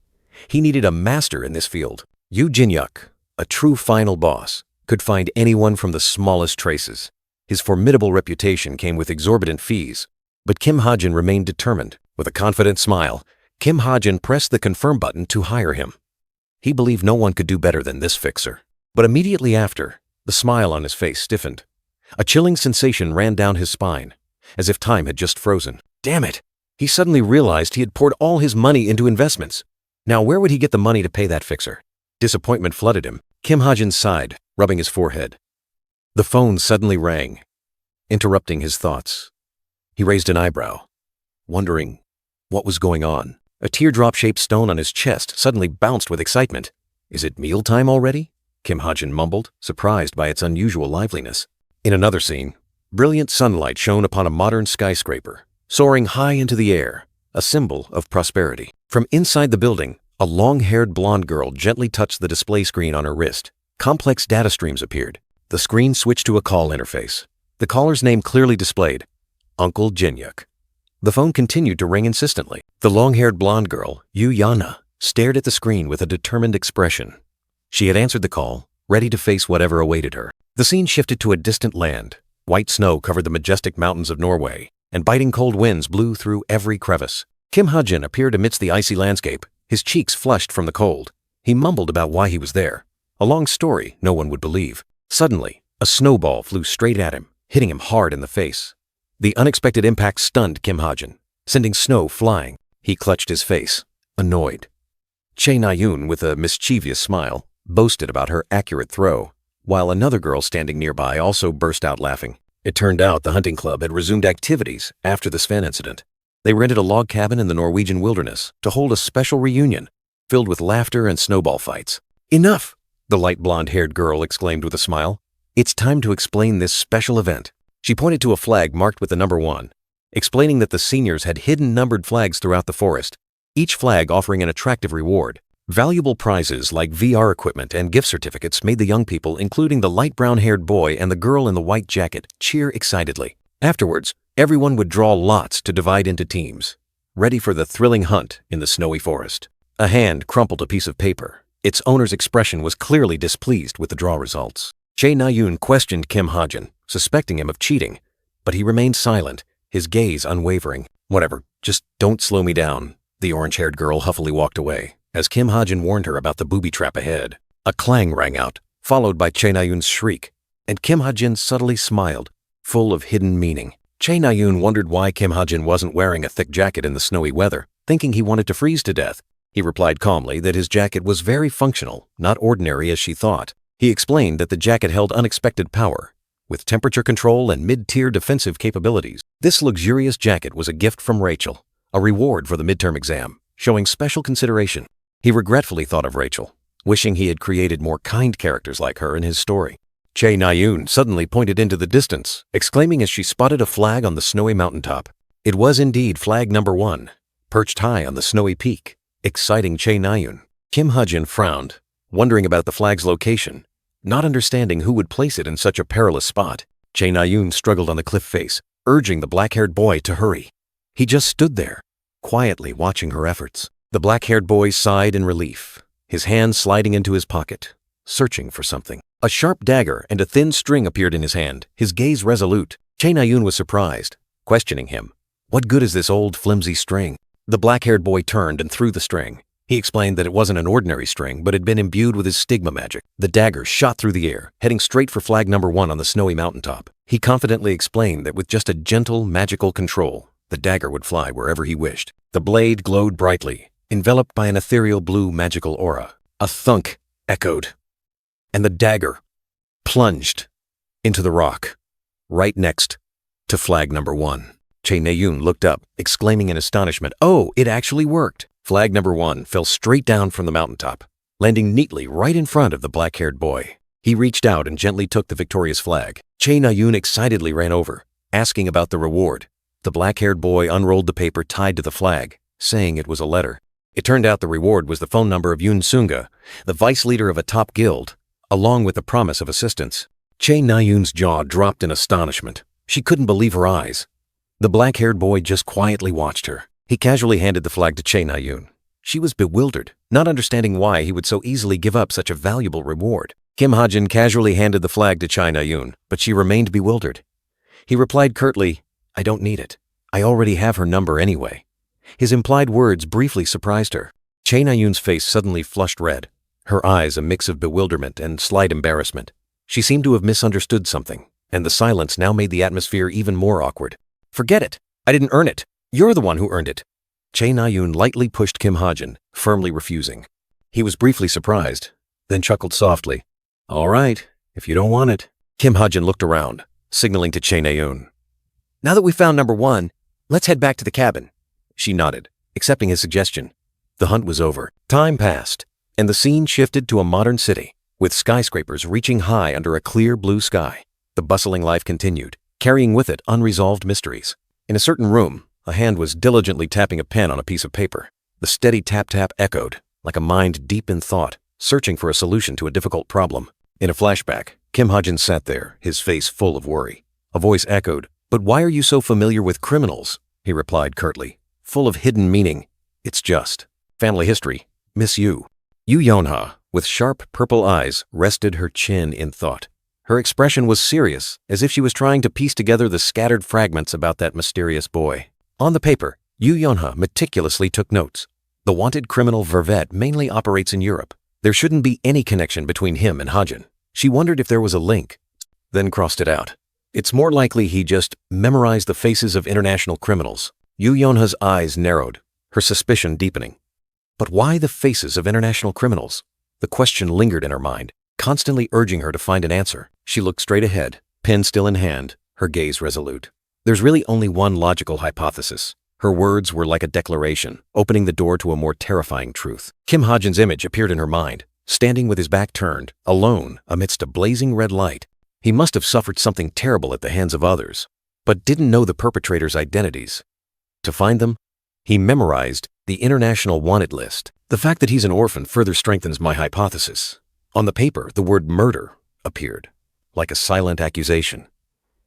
S1: He needed a master in this field. Yoo Jin-hyuk, a true final boss, could find anyone from the smallest traces. His formidable reputation came with exorbitant fees, but Kim Ha-jin remained determined. With a confident smile, Kim Ha-jin pressed the confirm button to hire him. He believed no one could do better than this fixer. But immediately after, the smile on his face stiffened. A chilling sensation ran down his spine, as if time had just frozen. Damn it! He suddenly realized he had poured all his money into investments. Now where would he get the money to pay that fixer? Disappointment flooded him. Kim Ha-jin sighed, rubbing his forehead. The phone suddenly rang, interrupting his thoughts. He raised an eyebrow, wondering what was going on. A teardrop-shaped stone on his chest suddenly bounced with excitement. Is it mealtime already? Kim Ha-jin mumbled, surprised by its unusual liveliness. In another scene, brilliant sunlight shone upon a modern skyscraper, soaring high into the air, a symbol of prosperity. From inside the building, a long-haired blonde girl gently touched the display screen on her wrist. Complex data streams appeared. The screen switched to a call interface. The caller's name clearly displayed, Uncle Jin-hyuk. The phone continued to ring insistently. The long-haired blonde girl, Yoo Yana, stared at the screen with a determined expression. She had answered the call, ready to face whatever awaited her. The scene shifted to a distant land. White snow covered the majestic mountains of Norway, and biting cold winds blew through every crevice. Kim Ha-jin appeared amidst the icy landscape, his cheeks flushed from the cold. He mumbled about why he was there. A long story no one would believe. Suddenly, a snowball flew straight at him, hitting him hard in the face. The unexpected impact stunned Kim Ha-jin, sending snow flying. He clutched his face, annoyed. Chae Na-yoon, with a mischievous smile, boasted about her accurate throw, while another girl standing nearby also burst out laughing. It turned out the hunting club had resumed activities after the Sven incident. They rented a log cabin in the Norwegian wilderness to hold a special reunion filled with laughter and snowball fights. "Enough!" the light blonde-haired girl exclaimed with a smile. "It's time to explain this special event." She pointed to a flag marked with the number 1, explaining that the seniors had hidden numbered flags throughout the forest, each flag offering an attractive reward. Valuable prizes like VR equipment and gift certificates made the young people, including the light brown-haired boy and the girl in the white jacket, cheer excitedly. Afterwards, everyone would draw lots to divide into teams, ready for the thrilling hunt in the snowy forest. A hand crumpled a piece of paper. Its owner's expression was clearly displeased with the draw results. Chae Na-yoon questioned Kim Ha-jin, suspecting him of cheating, but he remained silent, his gaze unwavering. "Whatever, just don't slow me down." The orange-haired girl huffily walked away, as Kim Ha-jin warned her about the booby trap ahead. A clang rang out, followed by Chae Na-yoon's shriek, and Kim Ha-jin subtly smiled, full of hidden meaning. Chae Na-yoon wondered why Kim Ha-jin wasn't wearing a thick jacket in the snowy weather, thinking he wanted to freeze to death. He replied calmly that his jacket was very functional, not ordinary as she thought. He explained that the jacket held unexpected power, with temperature control and mid-tier defensive capabilities. This luxurious jacket was a gift from Rachel, a reward for the midterm exam, showing special consideration. He regretfully thought of Rachel, wishing he had created more kind characters like her in his story. Chae Na-yoon suddenly pointed into the distance, exclaiming as she spotted a flag on the snowy mountaintop. It was indeed flag number 1, perched high on the snowy peak, exciting Chae Na-yoon. Kim Ha-jin frowned, wondering about the flag's location, not understanding who would place it in such a perilous spot. Chae Na-yoon struggled on the cliff face, urging the black-haired boy to hurry. He just stood there, quietly watching her efforts. The black-haired boy sighed in relief, his hand sliding into his pocket, searching for something. A sharp dagger and a thin string appeared in his hand, his gaze resolute. Chae Na-yoon was surprised, questioning him. "What good is this old, flimsy string?" The black-haired boy turned and threw the string. He explained that it wasn't an ordinary string, but had been imbued with his stigma magic. The dagger shot through the air, heading straight for flag number 1 on the snowy mountaintop. He confidently explained that with just a gentle, magical control, the dagger would fly wherever he wished. The blade glowed brightly, enveloped by an ethereal blue magical aura. A thunk echoed, and the dagger plunged into the rock, right next to flag number 1. Chae Na-yoon looked up, exclaiming in astonishment, "Oh, it actually worked!" Flag number 1 fell straight down from the mountaintop, landing neatly right in front of the black-haired boy. He reached out and gently took the victorious flag. Chae Na-yoon excitedly ran over, asking about the reward. The black-haired boy unrolled the paper tied to the flag, saying it was a letter. It turned out the reward was the phone number of Yoon Sunga, the vice leader of a top guild, along with the promise of assistance. Chae Na-yoon's jaw dropped in astonishment. She couldn't believe her eyes. The black-haired boy just quietly watched her. He casually handed the flag to Chae Na-yoon. She was bewildered, not understanding why he would so easily give up such a valuable reward. Kim Ha-jin casually handed the flag to Chae Na-yoon, but she remained bewildered. He replied curtly, "I don't need it. I already have her number anyway." His implied words briefly surprised her. Chae Na-yoon's face suddenly flushed red, her eyes a mix of bewilderment and slight embarrassment. She seemed to have misunderstood something, and the silence now made the atmosphere even more awkward. "Forget it. I didn't earn it. You're the one who earned it." Chae Na-yoon lightly pushed Kim Ha-jin, firmly refusing. He was briefly surprised, then chuckled softly. "All right, if you don't want it." Kim Ha-jin looked around, signaling to Chae Na-yoon. "Now that we found number 1, let's head back to the cabin." She nodded, accepting his suggestion. The hunt was over. Time passed, and the scene shifted to a modern city, with skyscrapers reaching high under a clear blue sky. The bustling life continued, carrying with it unresolved mysteries. In a certain room, a hand was diligently tapping a pen on a piece of paper. The steady tap-tap echoed, like a mind deep in thought, searching for a solution to a difficult problem. In a flashback, Kim Ha-jin sat there, his face full of worry. A voice echoed, "But why are you so familiar with criminals?" He replied curtly, full of hidden meaning. "It's just family history. Miss Yu." Yu Yeonha, with sharp purple eyes, rested her chin in thought. Her expression was serious, as if she was trying to piece together the scattered fragments about that mysterious boy. On the paper, Yu Yeonha meticulously took notes. The wanted criminal Vervet mainly operates in Europe. There shouldn't be any connection between him and Ha-jin. She wondered if there was a link, then crossed it out. It's more likely he just memorized the faces of international criminals. Yu Yeonha's eyes narrowed, her suspicion deepening. But why the faces of international criminals? The question lingered in her mind, constantly urging her to find an answer. She looked straight ahead, pen still in hand, her gaze resolute. There's really only one logical hypothesis. Her words were like a declaration, opening the door to a more terrifying truth. Kim Ha-jin's image appeared in her mind, standing with his back turned, alone amidst a blazing red light. He must have suffered something terrible at the hands of others, but didn't know the perpetrators' identities. To find them, he memorized the International Wanted List. The fact that he's an orphan further strengthens my hypothesis. On the paper, the word murder appeared, like a silent accusation.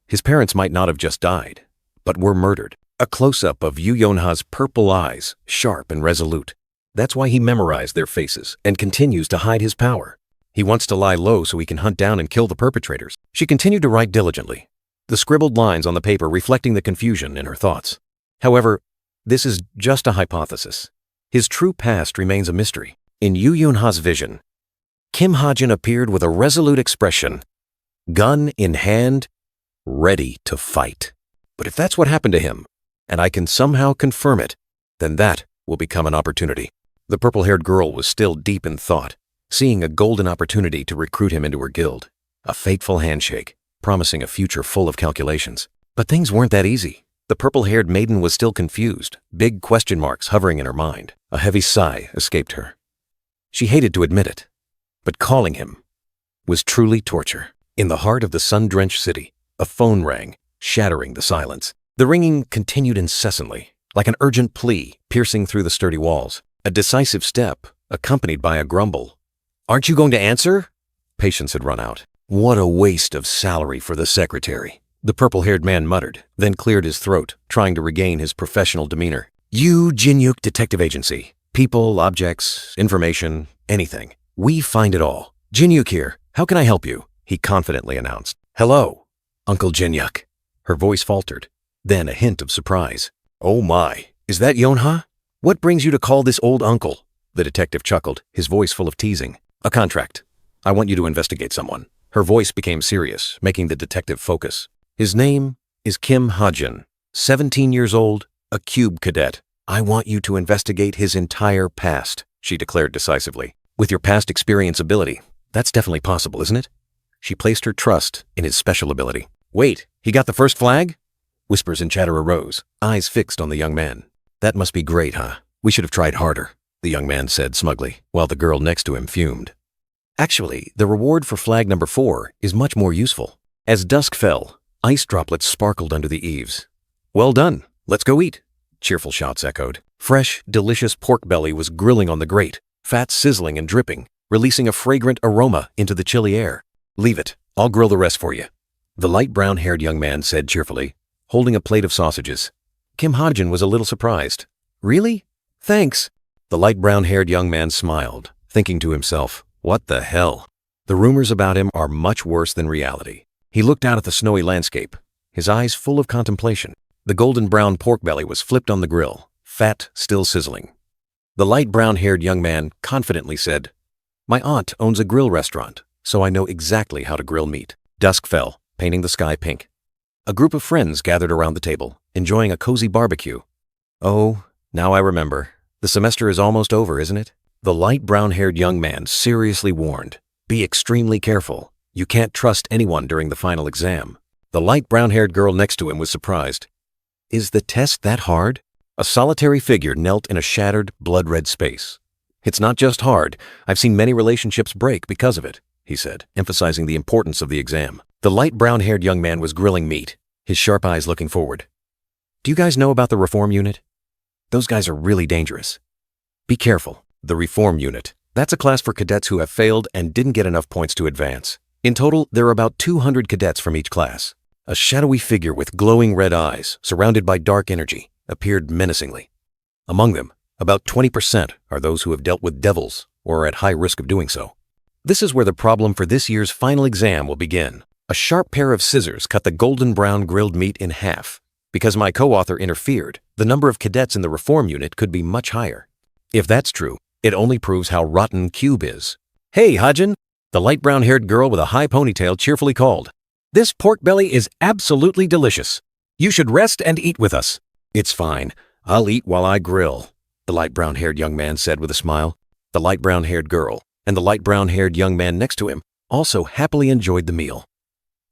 S1: His parents might not have just died, but were murdered. A close-up of Yu Yonha's purple eyes, sharp and resolute. That's why he memorized their faces and continues to hide his power. He wants to lie low so he can hunt down and kill the perpetrators. She continued to write diligently, the scribbled lines on the paper reflecting the confusion in her thoughts. However, this is just a hypothesis. His true past remains a mystery. In Yu Yonha's vision, Kim Ha-jin appeared with a resolute expression, gun in hand, ready to fight. But if that's what happened to him, and I can somehow confirm it, then that will become an opportunity. The purple-haired girl was still deep in thought, seeing a golden opportunity to recruit him into her guild. A fateful handshake, promising a future full of calculations. But things weren't that easy. The purple-haired maiden was still confused, big question marks hovering in her mind. A heavy sigh escaped her. She hated to admit it, but calling him was truly torture. In the heart of the sun-drenched city, a phone rang, shattering the silence. The ringing continued incessantly, like an urgent plea piercing through the sturdy walls. A decisive step, accompanied by a grumble. "Aren't you going to answer?" Patience had run out. What a waste of salary for the secretary. The purple-haired man muttered, then cleared his throat, trying to regain his professional demeanor. "You Jinyuk Detective Agency. People, objects, information, anything. We find it all. Jinyuk here. How can I help you?" he confidently announced. "Hello, Uncle Jinyuk." Her voice faltered, then a hint of surprise. "Oh my, is that Yonha? What brings you to call this old uncle?" The detective chuckled, his voice full of teasing. "A contract. I want you to investigate someone." Her voice became serious, making the detective focus. "His name is Kim Ha-jin, 17 years old, a cube cadet. I want you to investigate his entire past," she declared decisively. "With your past experience ability, that's definitely possible, isn't it?" She placed her trust in his special ability. "Wait, he got the first flag?" Whispers and chatter arose, eyes fixed on the young man. "That must be great, huh? We should have tried harder," the young man said smugly, while the girl next to him fumed. "Actually, the reward for flag number 4 is much more useful." As dusk fell, ice droplets sparkled under the eaves. "Well done. Let's go eat," cheerful shouts echoed. Fresh, delicious pork belly was grilling on the grate, fat sizzling and dripping, releasing a fragrant aroma into the chilly air. "Leave it. I'll grill the rest for you," the light brown-haired young man said cheerfully, holding a plate of sausages. Kim Ha-jin was a little surprised. "Really? Thanks." The light brown-haired young man smiled, thinking to himself, what the hell? The rumors about him are much worse than reality. He looked out at the snowy landscape, his eyes full of contemplation. The golden brown pork belly was flipped on the grill, fat still sizzling. The light brown-haired young man confidently said, "My aunt owns a grill restaurant, so I know exactly how to grill meat." Dusk fell, painting the sky pink. A group of friends gathered around the table, enjoying a cozy barbecue. "Oh, now I remember. The semester is almost over, isn't it?" The light brown-haired young man seriously warned, "Be extremely careful. You can't trust anyone during the final exam." The light brown-haired girl next to him was surprised. "Is the test that hard?" A solitary figure knelt in a shattered, blood-red space. "It's not just hard. I've seen many relationships break because of it," he said, emphasizing the importance of the exam. The light brown-haired young man was grilling meat, his sharp eyes looking forward. "Do you guys know about the reform unit? Those guys are really dangerous. Be careful." The reform unit. That's a class for cadets who have failed and didn't get enough points to advance. In total, there are about 200 cadets from each class. A shadowy figure with glowing red eyes, surrounded by dark energy, appeared menacingly. Among them, about 20% are those who have dealt with devils or are at high risk of doing so. This is where the problem for this year's final exam will begin. A sharp pair of scissors cut the golden brown grilled meat in half. Because my co-author interfered, the number of cadets in the reform unit could be much higher. If that's true, it only proves how rotten Cube is. "Hey, Ha-jin," the light brown-haired girl with a high ponytail cheerfully called. "This pork belly is absolutely delicious. You should rest and eat with us." "It's fine. I'll eat while I grill," the light brown-haired young man said with a smile. The light brown-haired girl and the light brown-haired young man next to him also happily enjoyed the meal.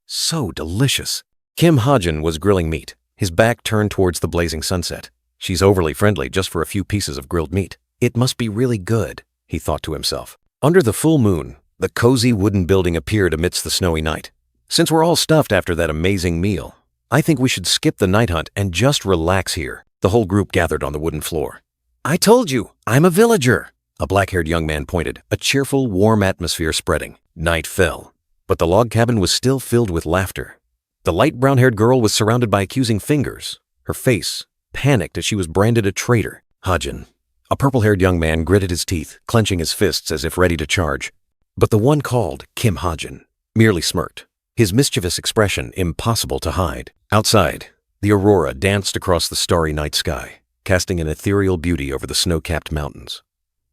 S1: So delicious. Kim Ha-jin was grilling meat, his back turned towards the blazing sunset. She's overly friendly just for a few pieces of grilled meat. It must be really good, he thought to himself. Under the full moon, the cozy wooden building appeared amidst the snowy night. Since we're all stuffed after that amazing meal, I think we should skip the night hunt and just relax here. The whole group gathered on the wooden floor. I told you, I'm a villager, a black-haired young man pointed, a cheerful, warm atmosphere spreading. Night fell, but the log cabin was still filled with laughter. The light brown-haired girl was surrounded by accusing fingers, her face panicked as she was branded a traitor. Hajin. A purple-haired young man gritted his teeth, clenching his fists as if ready to charge. But the one called Kim Hajin merely smirked, his mischievous expression impossible to hide. Outside, the aurora danced across the starry night sky, casting an ethereal beauty over the snow-capped mountains.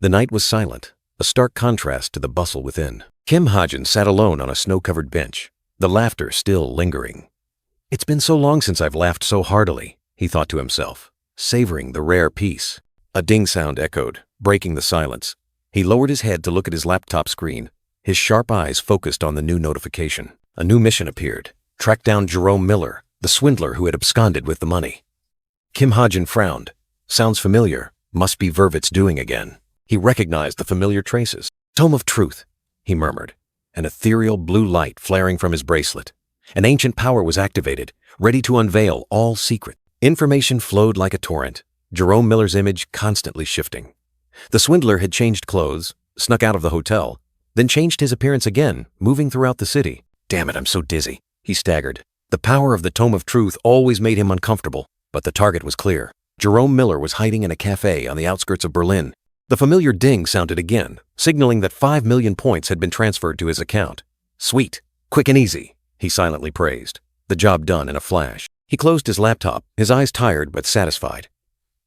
S1: The night was silent, a stark contrast to the bustle within. Kim Hajin sat alone on a snow-covered bench, the laughter still lingering. It's been so long since I've laughed so heartily, he thought to himself, savoring the rare peace. A ding sound echoed, breaking the silence. He lowered his head to look at his laptop screen, his sharp eyes focused on the new notification. A new mission appeared. Track down Jerome Miller, the swindler who had absconded with the money. Kim Hajin frowned. Sounds familiar. Must be Vervit's doing again. He recognized the familiar traces. Tome of Truth, he murmured, an ethereal blue light flaring from his bracelet. An ancient power was activated, ready to unveil all secret. Information flowed like a torrent, Jerome Miller's image constantly shifting. The swindler had changed clothes, snuck out of the hotel, then changed his appearance again, moving throughout the city. Damn it, I'm so dizzy, he staggered. The power of the Tome of Truth always made him uncomfortable, but the target was clear. Jerome Miller was hiding in a cafe on the outskirts of Berlin. The familiar ding sounded again, signaling that 5 million points had been transferred to his account. Sweet, quick and easy, he silently praised. The job done in a flash. He closed his laptop, his eyes tired but satisfied.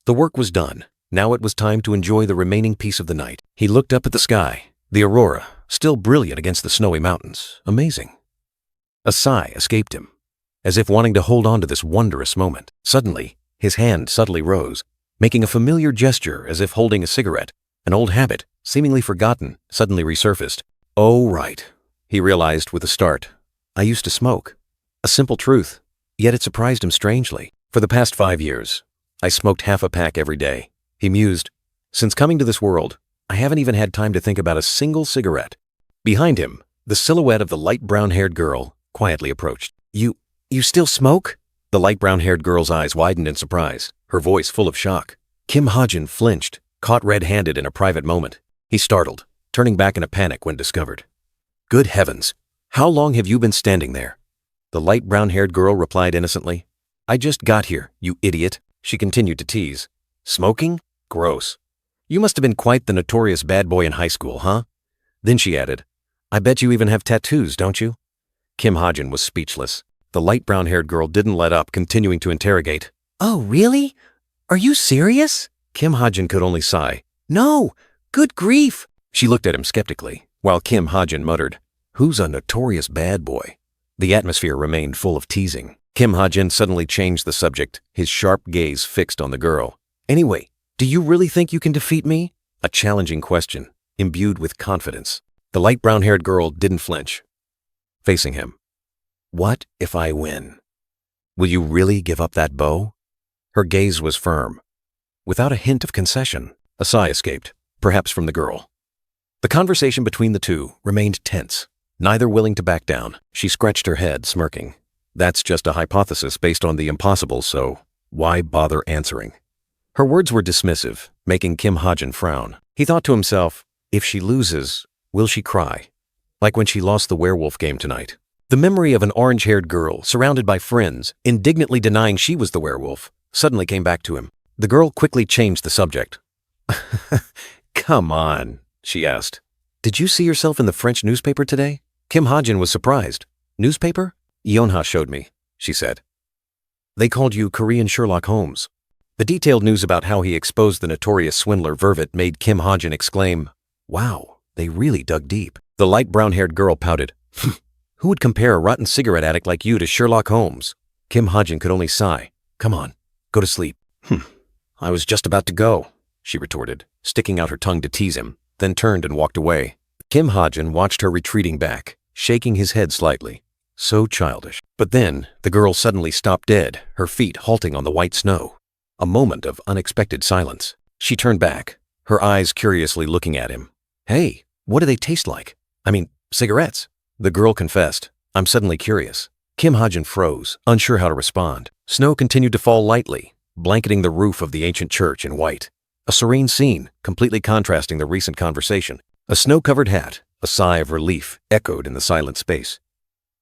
S1: The work was done. Now it was time to enjoy the remaining peace of the night. He looked up at the sky, the aurora, still brilliant against the snowy mountains. Amazing. A sigh escaped him, as if wanting to hold on to this wondrous moment. Suddenly, his hand subtly rose, making a familiar gesture as if holding a cigarette. An old habit, seemingly forgotten, suddenly resurfaced. Oh, right, he realized with a start. I used to smoke. A simple truth, yet it surprised him strangely. For the past 5 years, I smoked half a pack every day. He mused. Since coming to this world, I haven't even had time to think about a single cigarette. Behind him, the silhouette of the light brown-haired girl quietly approached. You still smoke? The light brown-haired girl's eyes widened in surprise, her voice full of shock. Kim Hajin flinched, caught red-handed in a private moment. He startled, turning back in a panic when discovered. Good heavens, how long have you been standing there? The light brown-haired girl replied innocently. I just got here, you idiot. She continued to tease. Smoking? Gross. You must have been quite the notorious bad boy in high school, huh? Then she added, I bet you even have tattoos, don't you? Kim Hajin was speechless. The light brown-haired girl didn't let up, continuing to interrogate. Oh, really? Are you serious? Kim Hajin could only sigh. No! Good grief! She looked at him skeptically, while Kim Hajin muttered, Who's a notorious bad boy? The atmosphere remained full of teasing. Kim Hajin suddenly changed the subject, his sharp gaze fixed on the girl. Anyway, do you really think you can defeat me? A challenging question, imbued with confidence. The light brown-haired girl didn't flinch, facing him. What if I win? Will you really give up that bow? Her gaze was firm. Without a hint of concession, a sigh escaped, perhaps from the girl. The conversation between the two remained tense, neither willing to back down. She scratched her head, smirking. That's just a hypothesis based on the impossible, so why bother answering? Her words were dismissive, making Kim Hajin frown. He thought to himself, if she loses, will she cry? Like when she lost the werewolf game tonight. The memory of an orange-haired girl, surrounded by friends, indignantly denying she was the werewolf, suddenly came back to him. The girl quickly changed the subject. Come on, she asked. Did you see yourself in the French newspaper today? Kim Hajin was surprised. Newspaper? Yonha showed me, she said. They called you Korean Sherlock Holmes. The detailed news about how he exposed the notorious swindler Vervit made Kim Hajin exclaim, Wow, they really dug deep. The light brown-haired girl pouted. Who would compare a rotten cigarette addict like you to Sherlock Holmes? Kim Hajin could only sigh. Come on, go to sleep. I was just about to go, she retorted, sticking out her tongue to tease him, then turned and walked away. Kim Hajin watched her retreating back, shaking his head slightly. So childish. But then, the girl suddenly stopped dead, her feet halting on the white snow. A moment of unexpected silence. She turned back, her eyes curiously looking at him. "Hey, what do they taste like? I mean, cigarettes." The girl confessed, "I'm suddenly curious." Kim Ha-jin froze, unsure how to respond. Snow continued to fall lightly, blanketing the roof of the ancient church in white. A serene scene, completely contrasting the recent conversation. A snow-covered hat, a sigh of relief, echoed in the silent space.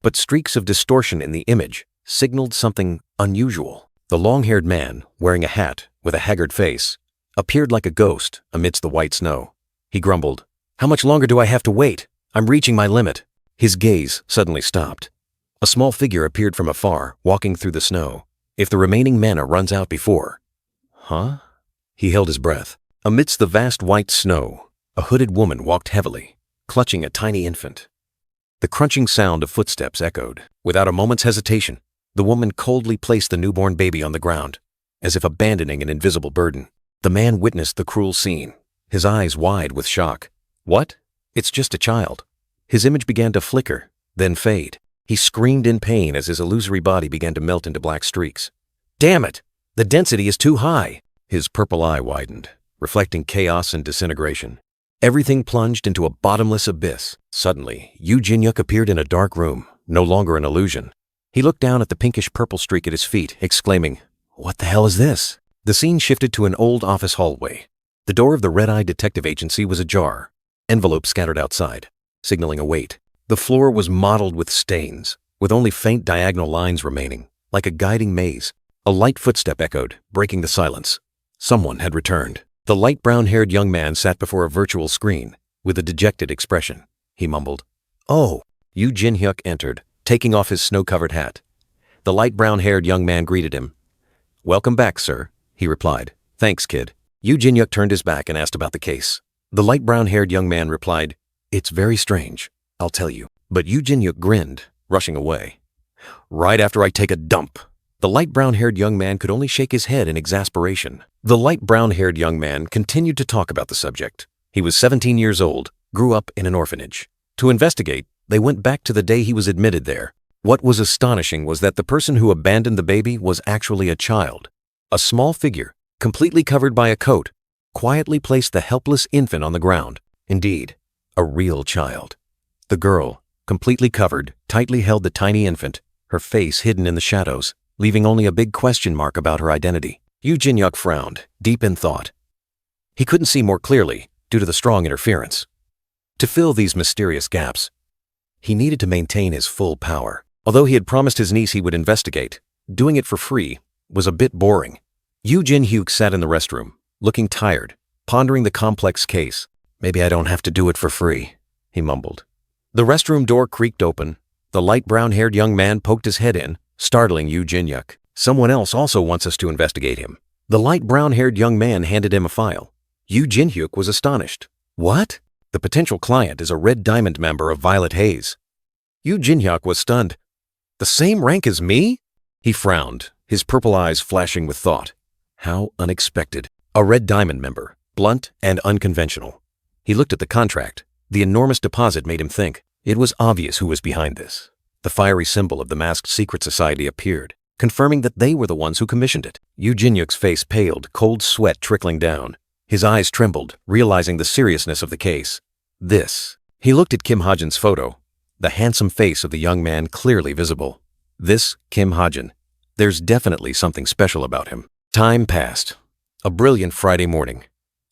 S1: But streaks of distortion in the image signaled something unusual. The long-haired man, wearing a hat with a haggard face, appeared like a ghost amidst the white snow. He grumbled, "How much longer do I have to wait? I'm reaching my limit." His gaze suddenly stopped. A small figure appeared from afar, walking through the snow. "If the remaining mana runs out before..." Huh? He held his breath. Amidst the vast white snow, a hooded woman walked heavily, clutching a tiny infant. The crunching sound of footsteps echoed. Without a moment's hesitation, the woman coldly placed the newborn baby on the ground, as if abandoning an invisible burden. The man witnessed the cruel scene, his eyes wide with shock. "What? It's just a child." His image began to flicker, then fade. He screamed in pain as his illusory body began to melt into black streaks. "Damn it! The density is too high!" His purple eye widened, reflecting chaos and disintegration. Everything plunged into a bottomless abyss. Suddenly, Yoo Jin-hyuk appeared in a dark room, no longer an illusion. He looked down at the pinkish-purple streak at his feet, exclaiming, "What the hell is this?" The scene shifted to an old office hallway. The door of the red-eyed detective agency was ajar, envelopes scattered outside, signaling a wait. The floor was mottled with stains, with only faint diagonal lines remaining, like a guiding maze. A light footstep echoed, breaking the silence. Someone had returned. The light brown-haired young man sat before a virtual screen, with a dejected expression. He mumbled, "Oh." Yoo Jin-hyuk entered, taking off his snow-covered hat. The light brown-haired young man greeted him. "Welcome back, sir," he replied. "Thanks, kid." Yoo Jin-hyuk turned his back and asked about the case. The light brown-haired young man replied, "It's very strange, I'll tell you." But Yoo Jin-hyuk grinned, rushing away. "Right after I take a dump." The light brown-haired young man could only shake his head in exasperation. The light brown-haired young man continued to talk about the subject. He was 17 years old, grew up in an orphanage. To investigate, they went back to the day he was admitted there. What was astonishing was that the person who abandoned the baby was actually a child. A small figure, completely covered by a coat, quietly placed the helpless infant on the ground. Indeed, a real child. The girl, completely covered, tightly held the tiny infant, her face hidden in the shadows, leaving only a big question mark about her identity. Yoo Jin-hyuk frowned, deep in thought. He couldn't see more clearly due to the strong interference. To fill these mysterious gaps, he needed to maintain his full power. Although he had promised his niece he would investigate, doing it for free was a bit boring. Yoo Jin-hyuk sat in the restroom, looking tired, pondering the complex case. "Maybe I don't have to do it for free," he mumbled. The restroom door creaked open. The light brown-haired young man poked his head in, startling Yoo Jin-hyuk. "Someone else also wants us to investigate him." The light brown-haired young man handed him a file. Yoo Jin-hyuk was astonished. "What?" "The potential client is a Red Diamond member of Violet Haze." Yoo Jin-hyuk was stunned. "The same rank as me?" He frowned, his purple eyes flashing with thought. How unexpected. A Red Diamond member, blunt and unconventional. He looked at the contract. The enormous deposit made him think. It was obvious who was behind this. The fiery symbol of the masked secret society appeared, confirming that they were the ones who commissioned it. Yoo Jin-hyuk's face paled, cold sweat trickling down. His eyes trembled, realizing the seriousness of the case. This. He looked at Kim Ha-jin's photo, the handsome face of the young man clearly visible. This Kim Ha-jin. There's definitely something special about him. Time passed. A brilliant Friday morning.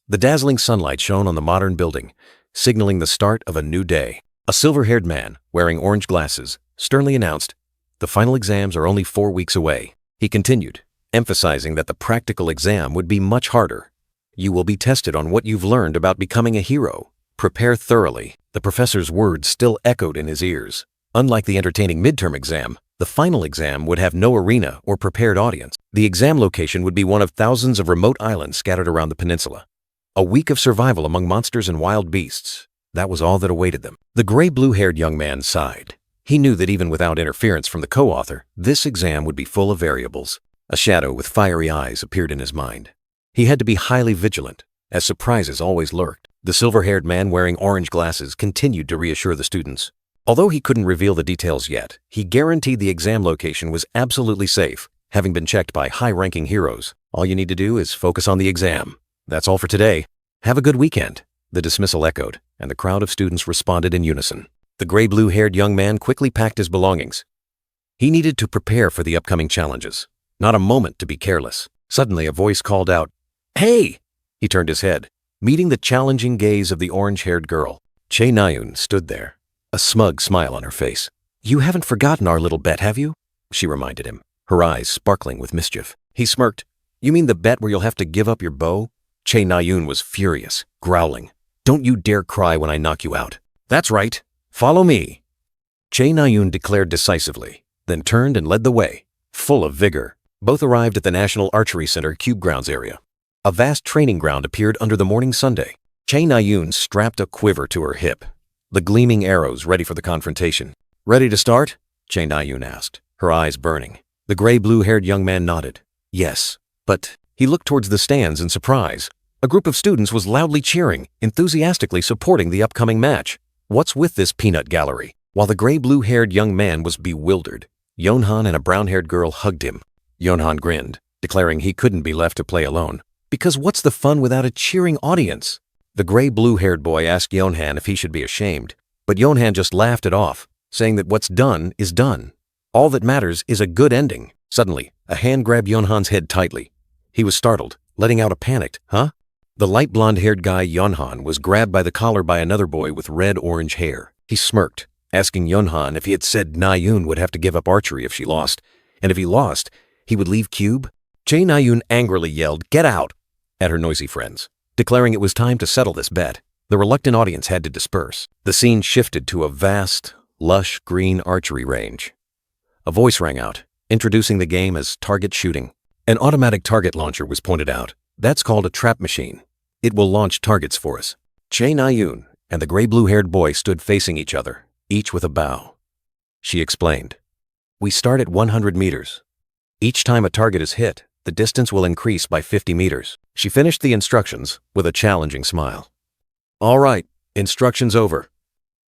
S1: The dazzling sunlight shone on the modern building, signaling the start of a new day. A silver-haired man, wearing orange glasses, sternly announced, "The final exams are only 4 weeks away." He continued, emphasizing that the practical exam would be much harder. "You will be tested on what you've learned about becoming a hero. Prepare thoroughly." The professor's words still echoed in his ears. Unlike the entertaining midterm exam, the final exam would have no arena or prepared audience. The exam location would be one of thousands of remote islands scattered around the peninsula. A week of survival among monsters and wild beasts. That was all that awaited them. The gray-blue-haired young man sighed. He knew that even without interference from the co-author, this exam would be full of variables. A shadow with fiery eyes appeared in his mind. He had to be highly vigilant, as surprises always lurked. The silver-haired man wearing orange glasses continued to reassure the students. Although he couldn't reveal the details yet, he guaranteed the exam location was absolutely safe. having been checked by high-ranking heroes. All you need to do is focus on the exam. That's all for today. Have a good weekend. The dismissal echoed, and the crowd of students responded in unison. The gray-blue-haired young man quickly packed his belongings. He needed to prepare for the upcoming challenges. Not a moment to be careless. Suddenly, a voice called out, "Hey!" He turned his head, meeting the challenging gaze of the orange-haired girl. Che Nayun stood there, a smug smile on her face. "You haven't forgotten our little bet, have you?" she reminded him, her eyes sparkling with mischief. He smirked. "You mean the bet where you'll have to give up your bow?" Che Nayun was furious, growling. "Don't you dare cry when I knock you out." "That's right. Follow me." Che Nayun declared decisively, then turned and led the way, full of vigor. Both arrived at the National Archery Center Cube Grounds area. A vast training ground appeared under the morning sunday. Che Nayun strapped a quiver to her hip, the gleaming arrows ready for the confrontation. "Ready to start?" Che Nayun asked, her eyes burning. The gray-blue-haired young man nodded. "Yes." But he looked towards the stands in surprise. A group of students was loudly cheering, enthusiastically supporting the upcoming match. What's with this peanut gallery? While the gray-blue-haired young man was bewildered, Yeonhan and a brown-haired girl hugged him. Yeonhan grinned, declaring he couldn't be left to play alone. Because what's the fun without a cheering audience? The gray-blue-haired boy asked Yeonhan if he should be ashamed, but Yeonhan just laughed it off, saying that what's done is done. All that matters is a good ending. Suddenly, a hand grabbed Yeonhan's head tightly. He was startled, letting out a panicked, "Huh?" The light blonde-haired guy, Yeonhan, was grabbed by the collar by another boy with red-orange hair. He smirked, asking Yeonhan if he had said Nayun would have to give up archery if she lost, and if he lost, he would leave Cube. Che Nayun angrily yelled, "Get out!" at her noisy friends, declaring it was time to settle this bet. The reluctant audience had to disperse. The scene shifted to a vast, lush green archery range. A voice rang out, introducing the game as target shooting. An automatic target launcher was pointed out. "That's called a trap machine. It will launch targets for us." Che Nayun and the gray-blue-haired boy stood facing each other, each with a bow. She explained, "We start at 100 meters. Each time a target is hit, the distance will increase by 50 meters. She finished the instructions with a challenging smile. "All right, instructions over.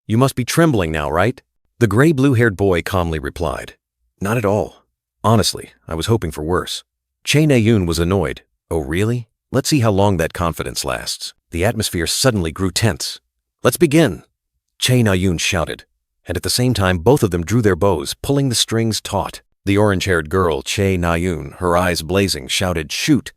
S1: You must be trembling now, right?" The gray-blue-haired boy calmly replied, "Not at all. Honestly, I was hoping for worse." Che Nayun was annoyed. "Oh, really? Let's see how long that confidence lasts." The atmosphere suddenly grew tense. "Let's begin," Che Nayun shouted, and at the same time both of them drew their bows, pulling the strings taut. The orange-haired girl, Che Nayun, her eyes blazing, shouted, "Shoot!"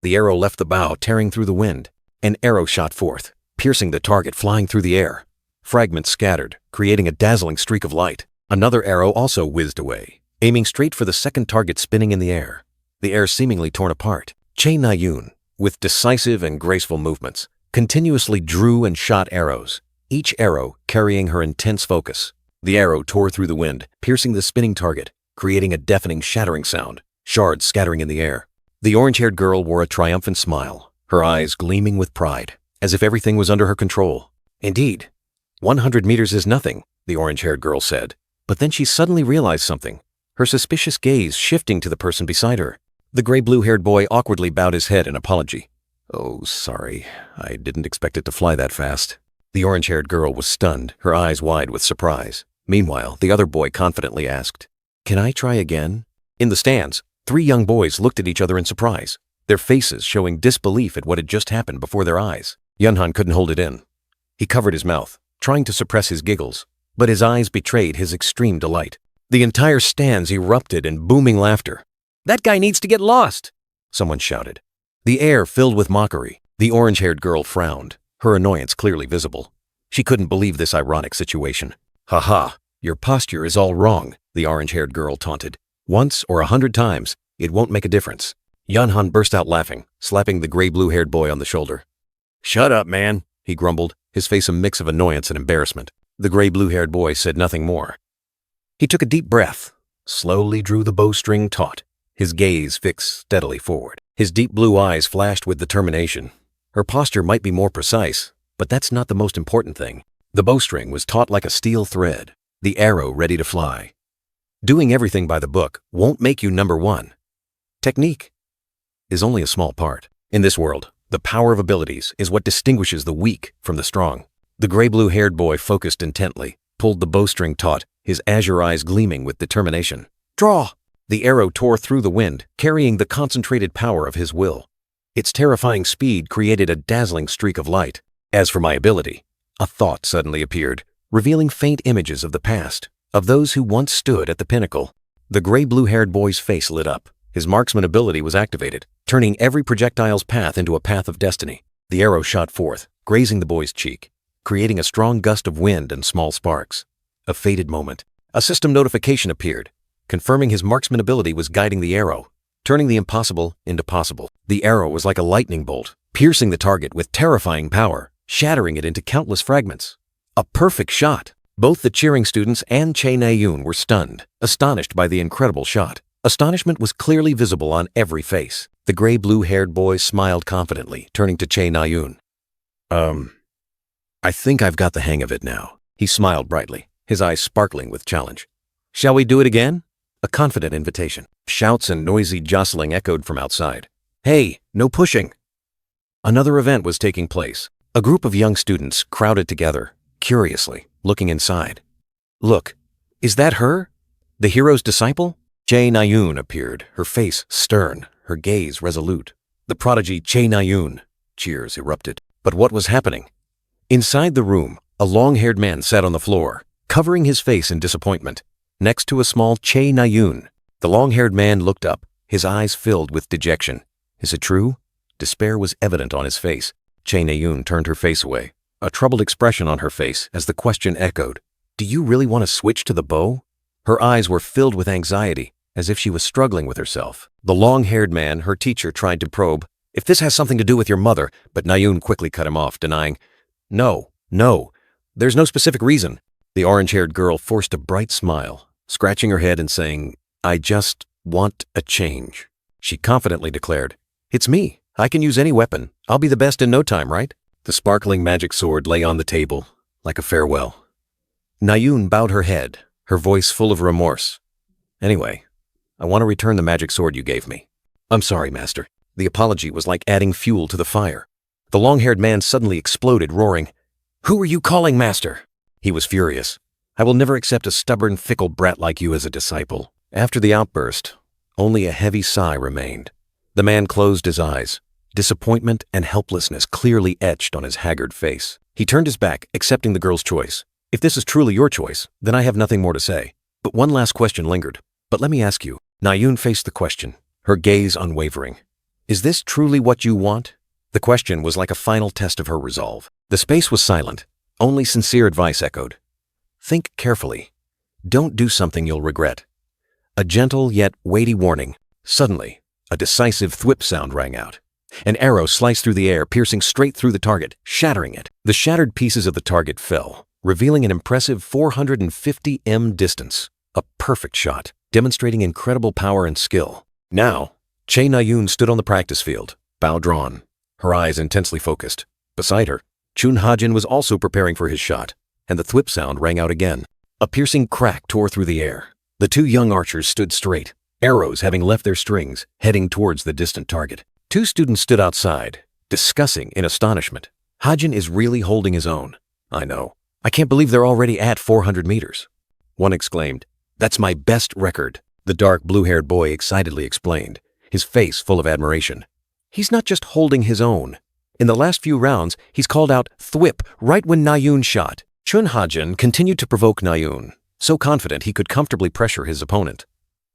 S1: The arrow left the bow, tearing through the wind. An arrow shot forth, piercing the target, flying through the air. Fragments scattered, creating a dazzling streak of light. Another arrow also whizzed away, aiming straight for the second target spinning in the air. The air seemingly torn apart. Che Nayun, with decisive and graceful movements, continuously drew and shot arrows, each arrow carrying her intense focus. The arrow tore through the wind, piercing the spinning target, creating a deafening, shattering sound, shards scattering in the air. The orange-haired girl wore a triumphant smile, her eyes gleaming with pride, as if everything was under her control. "Indeed, 100 meters is nothing," the orange-haired girl said. But then she suddenly realized something, her suspicious gaze shifting to the person beside her. The gray-blue-haired boy awkwardly bowed his head in apology. "Oh, sorry, I didn't expect it to fly that fast." The orange-haired girl was stunned, her eyes wide with surprise. Meanwhile, the other boy confidently asked, "Can I try again?" In the stands, 3 young boys looked at each other in surprise, their faces showing disbelief at what had just happened before their eyes. Yeonhan couldn't hold it in. He covered his mouth, trying to suppress his giggles, but his eyes betrayed his extreme delight. The entire stands erupted in booming laughter. "That guy needs to get lost!" someone shouted. The air filled with mockery. The orange-haired girl frowned, her annoyance clearly visible. She couldn't believe this ironic situation. "Ha-ha, your posture is all wrong," the orange-haired girl taunted. "Once or 100 times, it won't make a difference." Yeonhan burst out laughing, slapping the gray-blue-haired boy on the shoulder. "Shut up, man," he grumbled, his face a mix of annoyance and embarrassment. The gray-blue-haired boy said nothing more. He took a deep breath, slowly drew the bowstring taut, his gaze fixed steadily forward. His deep blue eyes flashed with determination. Her posture might be more precise, but that's not the most important thing. The bowstring was taut like a steel thread, the arrow ready to fly. Doing everything by the book won't make you number one. Technique is only a small part. In this world, the power of abilities is what distinguishes the weak from the strong. The gray-blue-haired boy focused intently, pulled the bowstring taut, his azure eyes gleaming with determination. "Draw!" The arrow tore through the wind, carrying the concentrated power of his will. Its terrifying speed created a dazzling streak of light. As for my ability, a thought suddenly appeared, revealing faint images of the past, of those who once stood at the pinnacle. The gray-blue-haired boy's face lit up. His marksman ability was activated, turning every projectile's path into a path of destiny. The arrow shot forth, grazing the boy's cheek, creating a strong gust of wind and small sparks. A fated moment. A system notification appeared, confirming his marksman ability was guiding the arrow, turning the impossible into possible. The arrow was like a lightning bolt, piercing the target with terrifying power, shattering it into countless fragments. A perfect shot! Both the cheering students and Che Na-yoon were stunned, astonished by the incredible shot. Astonishment was clearly visible on every face. The gray-blue-haired boy smiled confidently, turning to Che Na-yoon. I think I've got the hang of it now. He smiled brightly, his eyes sparkling with challenge. Shall we do it again? A confident invitation. Shouts and noisy jostling echoed from outside. Hey, no pushing! Another event was taking place. A group of young students crowded together, curiously, looking inside. Look, is that her? The hero's disciple? Che Na-yoon appeared, her face stern, her gaze resolute. The prodigy Che Na-yoon. Cheers erupted. But what was happening? Inside the room, a long-haired man sat on the floor, covering his face in disappointment, next to a small Che Na-yoon. The long-haired man looked up, his eyes filled with dejection. Is it true? Despair was evident on his face. Che Na-yoon turned her face away, a troubled expression on her face as the question echoed. Do you really want to switch to the bow? Her eyes were filled with anxiety, as if she was struggling with herself. The long-haired man, her teacher, tried to probe. If this has something to do with your mother, but Na-yoon quickly cut him off, denying, No, there's no specific reason. The orange-haired girl forced a bright smile, scratching her head and saying, I just want a change. She confidently declared, It's me. I can use any weapon. I'll be the best in no time, right? The sparkling magic sword lay on the table, like a farewell. Na-yoon bowed her head, her voice full of remorse. Anyway, I want to return the magic sword you gave me. I'm sorry, Master. The apology was like adding fuel to the fire. The long-haired man suddenly exploded, roaring, Who are you calling Master? He was furious. I will never accept a stubborn, fickle brat like you as a disciple. After the outburst, only a heavy sigh remained. The man closed his eyes, disappointment and helplessness clearly etched on his haggard face. He turned his back, accepting the girl's choice. If this is truly your choice, then I have nothing more to say. But one last question lingered. But let me ask you. Na-yoon faced the question, her gaze unwavering. Is this truly what you want? The question was like a final test of her resolve. The space was silent. Only sincere advice echoed. Think carefully. Don't do something you'll regret. A gentle yet weighty warning. Suddenly, a decisive thwip sound rang out. An arrow sliced through the air, piercing straight through the target, shattering it. The shattered pieces of the target fell, revealing an impressive 450 m distance. A perfect shot, demonstrating incredible power and skill. Now, Che Na-yoon stood on the practice field, bow drawn, her eyes intensely focused. Beside her, Chun Ha-jin was also preparing for his shot, and the thwip sound rang out again. A piercing crack tore through the air. The two young archers stood straight, arrows having left their strings, heading towards the distant target. Two students stood outside, discussing in astonishment. Ha-jin is really holding his own. I know. I can't believe they're already at 400 meters. One exclaimed, That's my best record. The dark blue-haired boy excitedly explained, his face full of admiration. He's not just holding his own. In the last few rounds, he's called out thwip right when Na-yoon shot. Chun Ha-jin continued to provoke Na-yoon, so confident he could comfortably pressure his opponent.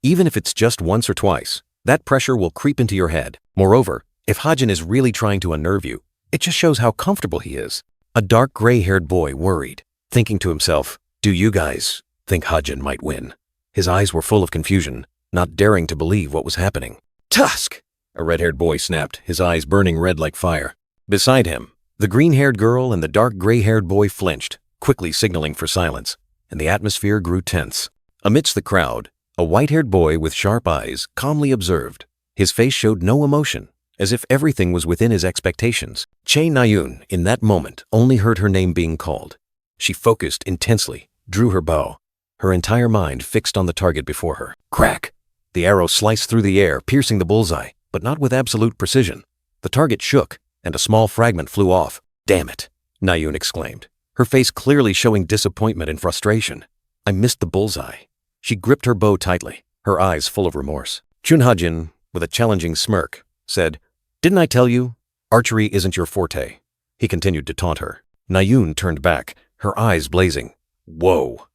S1: Even if it's just once or twice, that pressure will creep into your head. Moreover, if Ha-jin is really trying to unnerve you, it just shows how comfortable he is. A dark gray-haired boy worried, thinking to himself, Do you guys think Ha-jin might win? His eyes were full of confusion, not daring to believe what was happening. Tusk! A red-haired boy snapped, his eyes burning red like fire. Beside him, the green-haired girl and the dark gray-haired boy flinched, quickly signaling for silence, and the atmosphere grew tense. Amidst the crowd, a white-haired boy with sharp eyes calmly observed. His face showed no emotion, as if everything was within his expectations. Che Na-yoon, in that moment, only heard her name being called. She focused intensely, drew her bow, her entire mind fixed on the target before her. Crack! The arrow sliced through the air, piercing the bullseye, but not with absolute precision. The target shook, and a small fragment flew off. Damn it! Na-yoon exclaimed, her face clearly showing disappointment and frustration. I missed the bullseye. She gripped her bow tightly, her eyes full of remorse. Chun Ha-jin, with a challenging smirk, said, "Didn't I tell you? Archery isn't your forte." He continued to taunt her. Na-yoon turned back, her eyes blazing. "Whoa.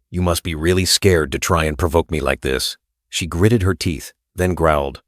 S1: You must be really scared to try and provoke me like this." She gritted her teeth, then growled,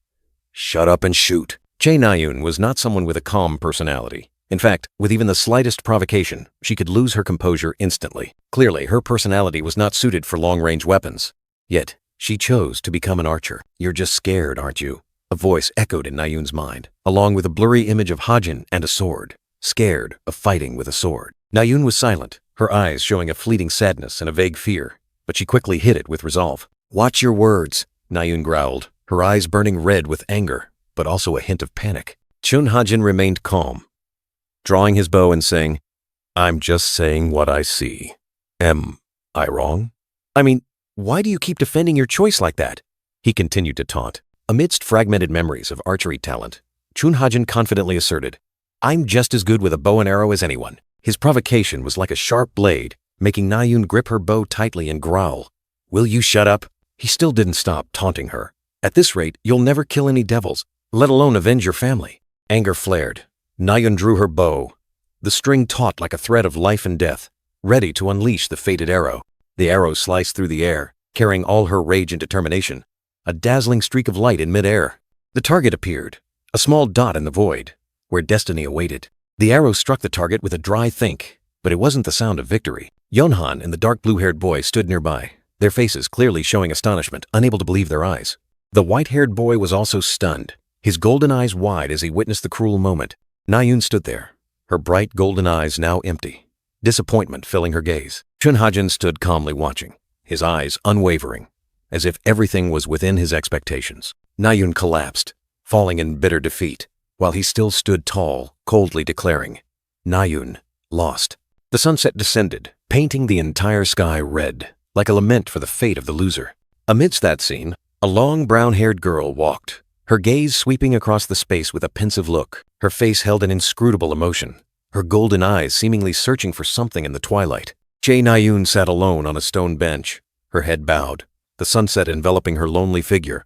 S1: "Shut up and shoot." Chae Na-yoon was not someone with a calm personality. In fact, with even the slightest provocation, she could lose her composure instantly. Clearly, her personality was not suited for long-range weapons. Yet, she chose to become an archer. "You're just scared, aren't you?" A voice echoed in Na-yoon's mind, along with a blurry image of Ha-jin and a sword. Scared of fighting with a sword. Na-yoon was silent, her eyes showing a fleeting sadness and a vague fear, but she quickly hid it with resolve. "Watch your words," Na-yoon growled, her eyes burning red with anger, but also a hint of panic. Chun Ha-jin remained calm, drawing his bow and saying, "I'm just saying what I see. Am I wrong? I mean, why do you keep defending your choice like that?" He continued to taunt. Amidst fragmented memories of archery talent, Chun Ha-jin confidently asserted, "I'm just as good with a bow and arrow as anyone." His provocation was like a sharp blade, making Na-yoon grip her bow tightly and growl, "Will you shut up?" He still didn't stop taunting her. "At this rate, you'll never kill any devils, let alone avenge your family." Anger flared. Na-yoon drew her bow, the string taut like a thread of life and death, ready to unleash the fated arrow. The arrow sliced through the air, carrying all her rage and determination, a dazzling streak of light in midair. The target appeared, a small dot in the void, where destiny awaited. The arrow struck the target with a dry think, but it wasn't the sound of victory. Yeonhan and the dark blue-haired boy stood nearby, their faces clearly showing astonishment, unable to believe their eyes. The white-haired boy was also stunned, his golden eyes wide as he witnessed the cruel moment. Na-yoon stood there, her bright golden eyes now empty, disappointment filling her gaze. Chun Ha-jin stood calmly watching, his eyes unwavering, as if everything was within his expectations. Na-yoon collapsed, falling in bitter defeat, while he still stood tall, coldly declaring, "Na-yoon, lost." The sunset descended, painting the entire sky red, like a lament for the fate of the loser. Amidst that scene, a long brown-haired girl walked, her gaze sweeping across the space with a pensive look. Her face held an inscrutable emotion, her golden eyes seemingly searching for something in the twilight. Chae Na-yoon sat alone on a stone bench, her head bowed, the sunset enveloping her lonely figure,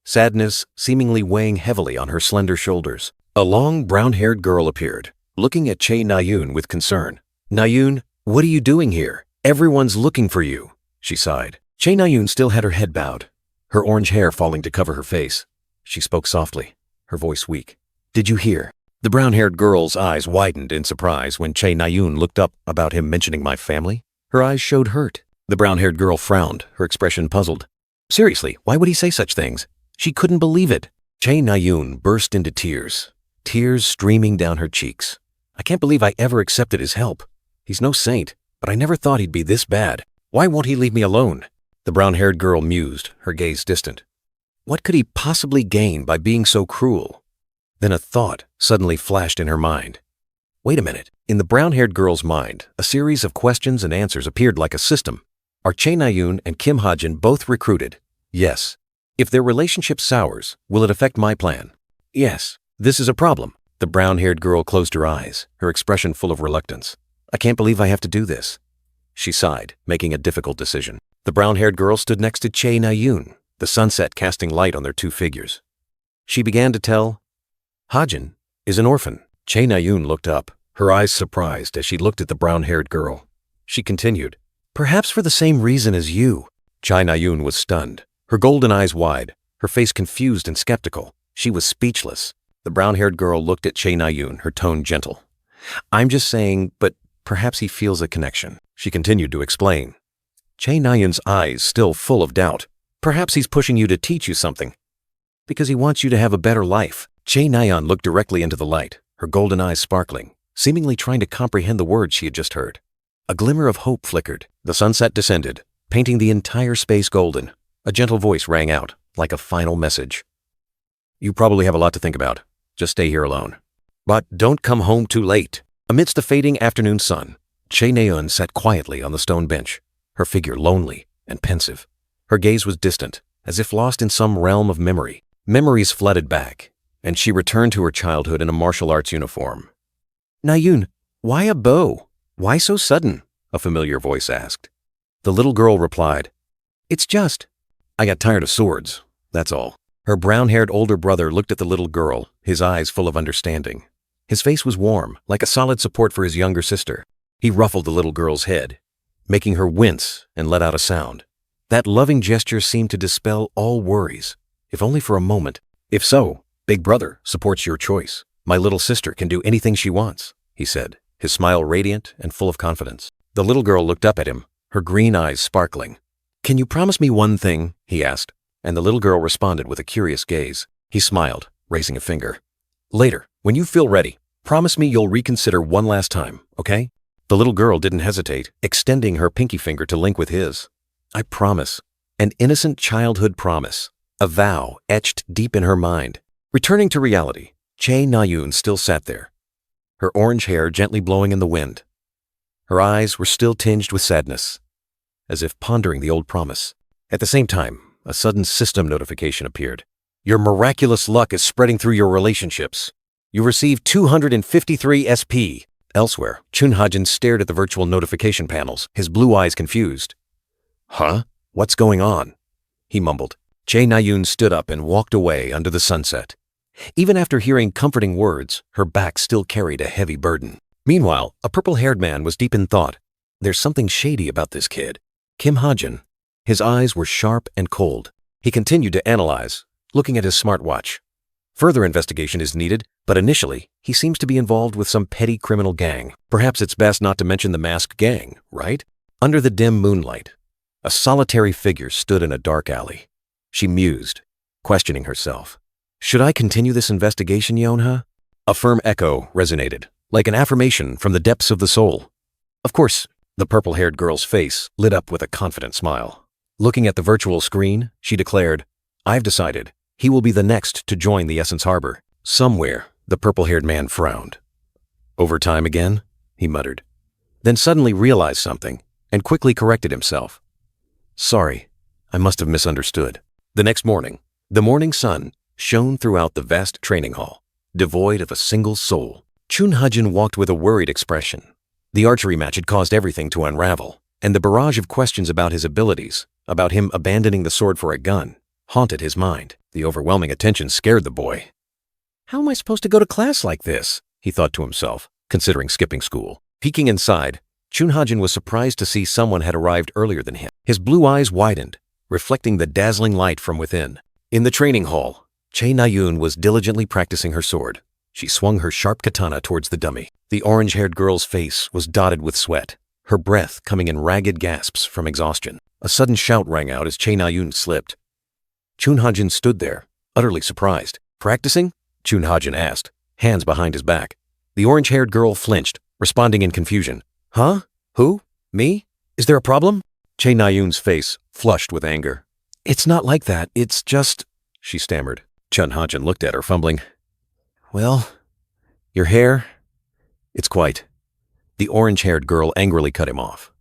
S1: sadness seemingly weighing heavily on her slender shoulders. A long brown-haired girl appeared, looking at Chae Na-yoon with concern. "Na-yoon, what are you doing here? Everyone's looking for you," she sighed. Chae Na-yoon still had her head bowed, her orange hair falling to cover her face. She spoke softly, her voice weak. "Did you hear?" The brown-haired girl's eyes widened in surprise when Chae Na-yoon looked up about him mentioning my family. Her eyes showed hurt. The brown-haired girl frowned, her expression puzzled. Seriously, why would he say such things? She couldn't believe it. Chae Na-yoon burst into tears, tears streaming down her cheeks. "I can't believe I ever accepted his help. He's no saint, but I never thought he'd be this bad. Why won't he leave me alone?" The brown-haired girl mused, her gaze distant. What could he possibly gain by being so cruel? Then a thought suddenly flashed in her mind. Wait a minute. In the brown-haired girl's mind, a series of questions and answers appeared like a system. Are Chae Na-yoon and Kim Ha-jin both recruited? Yes. If their relationship sours, will it affect my plan? Yes. This is a problem. The brown-haired girl closed her eyes, her expression full of reluctance. I can't believe I have to do this. She sighed, making a difficult decision. The brown-haired girl stood next to Chae Na-yoon, the sunset casting light on their two figures. She began to tell, Ha-jin is an orphan. Chae Na-yoon looked up, her eyes surprised as she looked at the brown-haired girl. She continued, perhaps for the same reason as you. Chae Na-yoon was stunned, her golden eyes wide, her face confused and skeptical. She was speechless. The brown-haired girl looked at Chae Na-yoon, her tone gentle. I'm just saying, but perhaps he feels a connection. She continued to explain. Chae Na-yoon's eyes still full of doubt. Perhaps he's pushing you to teach you something. Because he wants you to have a better life. Chae Na-yoon looked directly into the light, her golden eyes sparkling, seemingly trying to comprehend the words she had just heard. A glimmer of hope flickered. The sunset descended, painting the entire space golden. A gentle voice rang out, like a final message. You probably have a lot to think about. Just stay here alone. But don't come home too late. Amidst the fading afternoon sun, Chae Na-yoon sat quietly on the stone bench, her figure lonely and pensive. Her gaze was distant, as if lost in some realm of memory. Memories flooded back, and she returned to her childhood in a martial arts uniform. Na-yoon, why a bow? Why so sudden? A familiar voice asked. The little girl replied, It's just, I got tired of swords, that's all. Her brown-haired older brother looked at the little girl, his eyes full of understanding. His face was warm, like a solid support for his younger sister. He ruffled the little girl's head, making her wince and let out a sound. That loving gesture seemed to dispel all worries, if only for a moment. If so, Big Brother supports your choice. My little sister can do anything she wants, he said, his smile radiant and full of confidence. The little girl looked up at him, her green eyes sparkling. Can you promise me one thing? He asked, and the little girl responded with a curious gaze. He smiled, raising a finger. Later, when you feel ready, promise me you'll reconsider one last time, okay? The little girl didn't hesitate, extending her pinky finger to link with his. I promise. An innocent childhood promise. A vow etched deep in her mind. Returning to reality, Chae Na-yoon still sat there, her orange hair gently blowing in the wind. Her eyes were still tinged with sadness, as if pondering the old promise. At the same time, a sudden system notification appeared. Your miraculous luck is spreading through your relationships. You received 253 SP. Elsewhere, Chun Ha-jin stared at the virtual notification panels, his blue eyes confused. Huh? What's going on? He mumbled. Chae Na-yoon stood up and walked away under the sunset. Even after hearing comforting words, her back still carried a heavy burden. Meanwhile, a purple-haired man was deep in thought. There's something shady about this kid. Kim Ha-jin. His eyes were sharp and cold. He continued to analyze, looking at his smartwatch. Further investigation is needed, but initially, he seems to be involved with some petty criminal gang. Perhaps it's best not to mention the masked gang, right? Under the dim moonlight, a solitary figure stood in a dark alley. She mused, questioning herself. Should I continue this investigation, Yeonha? A firm echo resonated, like an affirmation from the depths of the soul. Of course, the purple-haired girl's face lit up with a confident smile. Looking at the virtual screen, she declared, I've decided. He will be the next to join the Essence Harbor. Somewhere, the purple-haired man frowned. Overtime again? He muttered. Then suddenly realized something, and quickly corrected himself. Sorry, I must have misunderstood. The next morning, the morning sun shone throughout the vast training hall, devoid of a single soul. Chun Ha-jin walked with a worried expression. The archery match had caused everything to unravel, and the barrage of questions about his abilities, about him abandoning the sword for a gun, haunted his mind. The overwhelming attention scared the boy. How am I supposed to go to class like this? He thought to himself, considering skipping school. Peeking inside, Chun Ha-jin was surprised to see someone had arrived earlier than him. His blue eyes widened, reflecting the dazzling light from within. In the training hall, Chae Na-yoon was diligently practicing her sword. She swung her sharp katana towards the dummy. The orange-haired girl's face was dotted with sweat, her breath coming in ragged gasps from exhaustion. A sudden shout rang out as Chae Na-yoon slipped. Chun Ha-jin stood there, utterly surprised. Practicing? Chun Ha-jin asked, hands behind his back. The orange-haired girl flinched, responding in confusion. Huh? Who? Me? Is there a problem? Chae Na-yoon's face flushed with anger. It's not like that, it's just... she stammered. Chun Ha-jin looked at her, fumbling. Well, your hair? It's quite... The orange-haired girl angrily cut him off.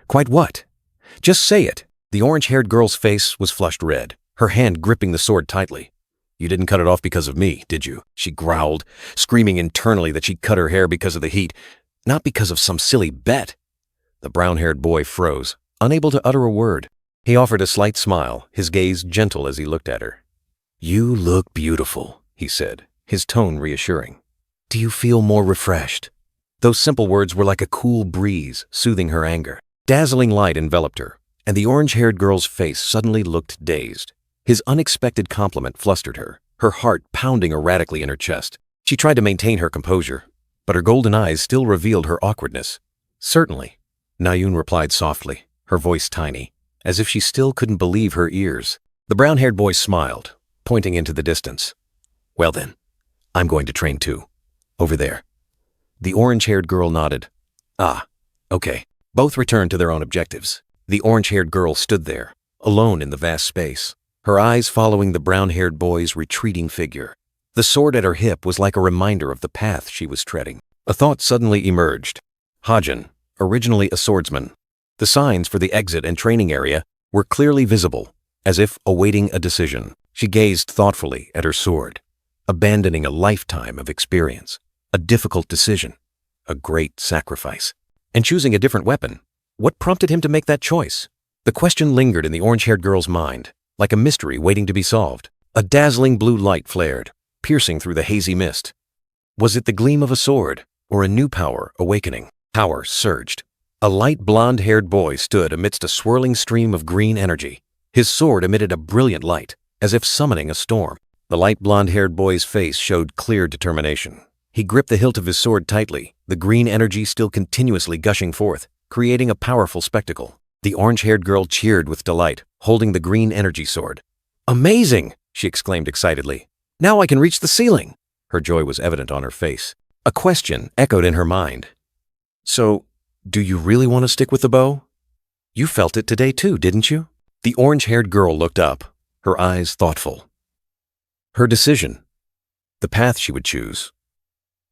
S1: Quite what? Just say it. The orange-haired girl's face was flushed red, her hand gripping the sword tightly. You didn't cut it off because of me, did you? She growled, screaming internally that she'd cut her hair because of the heat, not because of some silly bet. The brown-haired boy froze, unable to utter a word. He offered a slight smile, his gaze gentle as he looked at her. You look beautiful, he said, his tone reassuring. Do you feel more refreshed? Those simple words were like a cool breeze, soothing her anger. Dazzling light enveloped her, and the orange-haired girl's face suddenly looked dazed. His unexpected compliment flustered her, her heart pounding erratically in her chest. She tried to maintain her composure, but her golden eyes still revealed her awkwardness. Certainly, Na-yoon replied softly, her voice tiny, as if she still couldn't believe her ears. The brown-haired boy smiled, pointing into the distance. Well then, I'm going to train too. Over there. The orange-haired girl nodded. Ah, okay. Both returned to their own objectives. The orange-haired girl stood there, alone in the vast space, her eyes following the brown-haired boy's retreating figure. The sword at her hip was like a reminder of the path she was treading. A thought suddenly emerged. Ha-jin, originally a swordsman. The signs for the exit and training area were clearly visible, as if awaiting a decision. She gazed thoughtfully at her sword, abandoning a lifetime of experience, a difficult decision, a great sacrifice, and choosing a different weapon. What prompted him to make that choice? The question lingered in the orange-haired girl's mind. like a mystery waiting to be solved. A dazzling blue light flared, piercing through the hazy mist. Was it the gleam of a sword, or a new power awakening? Power surged. A light blonde-haired boy stood amidst a swirling stream of green energy. His sword emitted a brilliant light, as if summoning a storm. The light blonde-haired boy's face showed clear determination. He gripped the hilt of his sword tightly, the green energy still continuously gushing forth, creating a powerful spectacle. The orange-haired girl cheered with delight, holding the green energy sword. "Amazing!" she exclaimed excitedly. "Now I can reach the ceiling!" Her joy was evident on her face. A question echoed in her mind. "So, do you really want to stick with the bow? You felt it today too, didn't you?" The orange-haired girl looked up, her eyes thoughtful. Her decision, the path she would choose,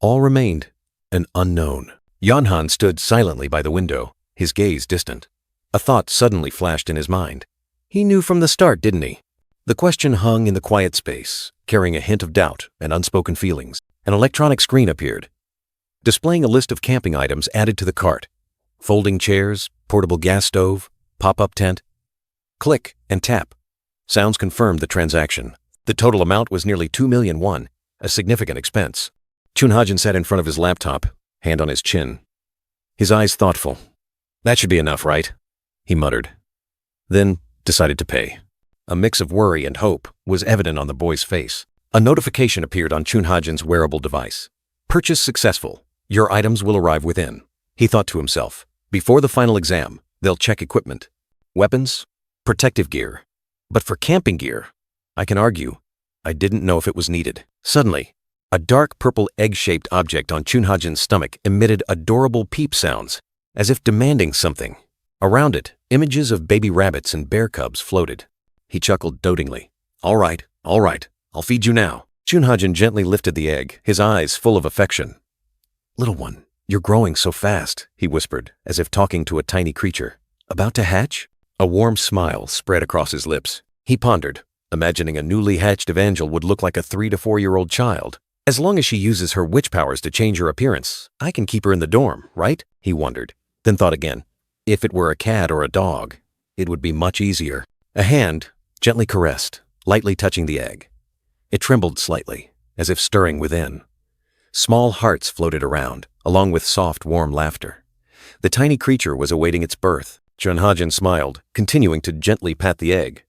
S1: all remained an unknown. Yanhan stood silently by the window, his gaze distant. A thought suddenly flashed in his mind. He knew from the start, didn't he? The question hung in the quiet space, carrying a hint of doubt and unspoken feelings. An electronic screen appeared, displaying a list of camping items added to the cart. Folding chairs, portable gas stove, pop-up tent. Click and tap. Sounds confirmed the transaction. The total amount was nearly 2 million won, a significant expense. Chunhajin sat in front of his laptop, hand on his chin. His eyes thoughtful. "That should be enough, right?" he muttered. Then decided to pay. A mix of worry and hope was evident on the boy's face. A notification appeared on Chunhajin's wearable device. "Purchase successful. Your items will arrive within." He thought to himself, before the final exam, they'll check equipment. Weapons, protective gear. But for camping gear, I can argue, I didn't know if it was needed. Suddenly, a dark purple egg-shaped object on Chunhajin's stomach emitted adorable peep sounds, as if demanding something. Around it, images of baby rabbits and bear cubs floated. He chuckled dotingly. All right, I'll feed you now." Chunhajin gently lifted the egg, his eyes full of affection. "Little one, you're growing so fast," he whispered, as if talking to a tiny creature. "About to hatch?" A warm smile spread across his lips. He pondered, imagining a newly hatched Evangel would look like a 3 to 4-year-old child. As long as she uses her witch powers to change her appearance, I can keep her in the dorm, right? He wondered, then thought again. If it were a cat or a dog, it would be much easier. A hand gently caressed, lightly touching the egg. It trembled slightly, as if stirring within. Small hearts floated around, along with soft, warm laughter. The tiny creature was awaiting its birth. Chunhajin smiled, continuing to gently pat the egg.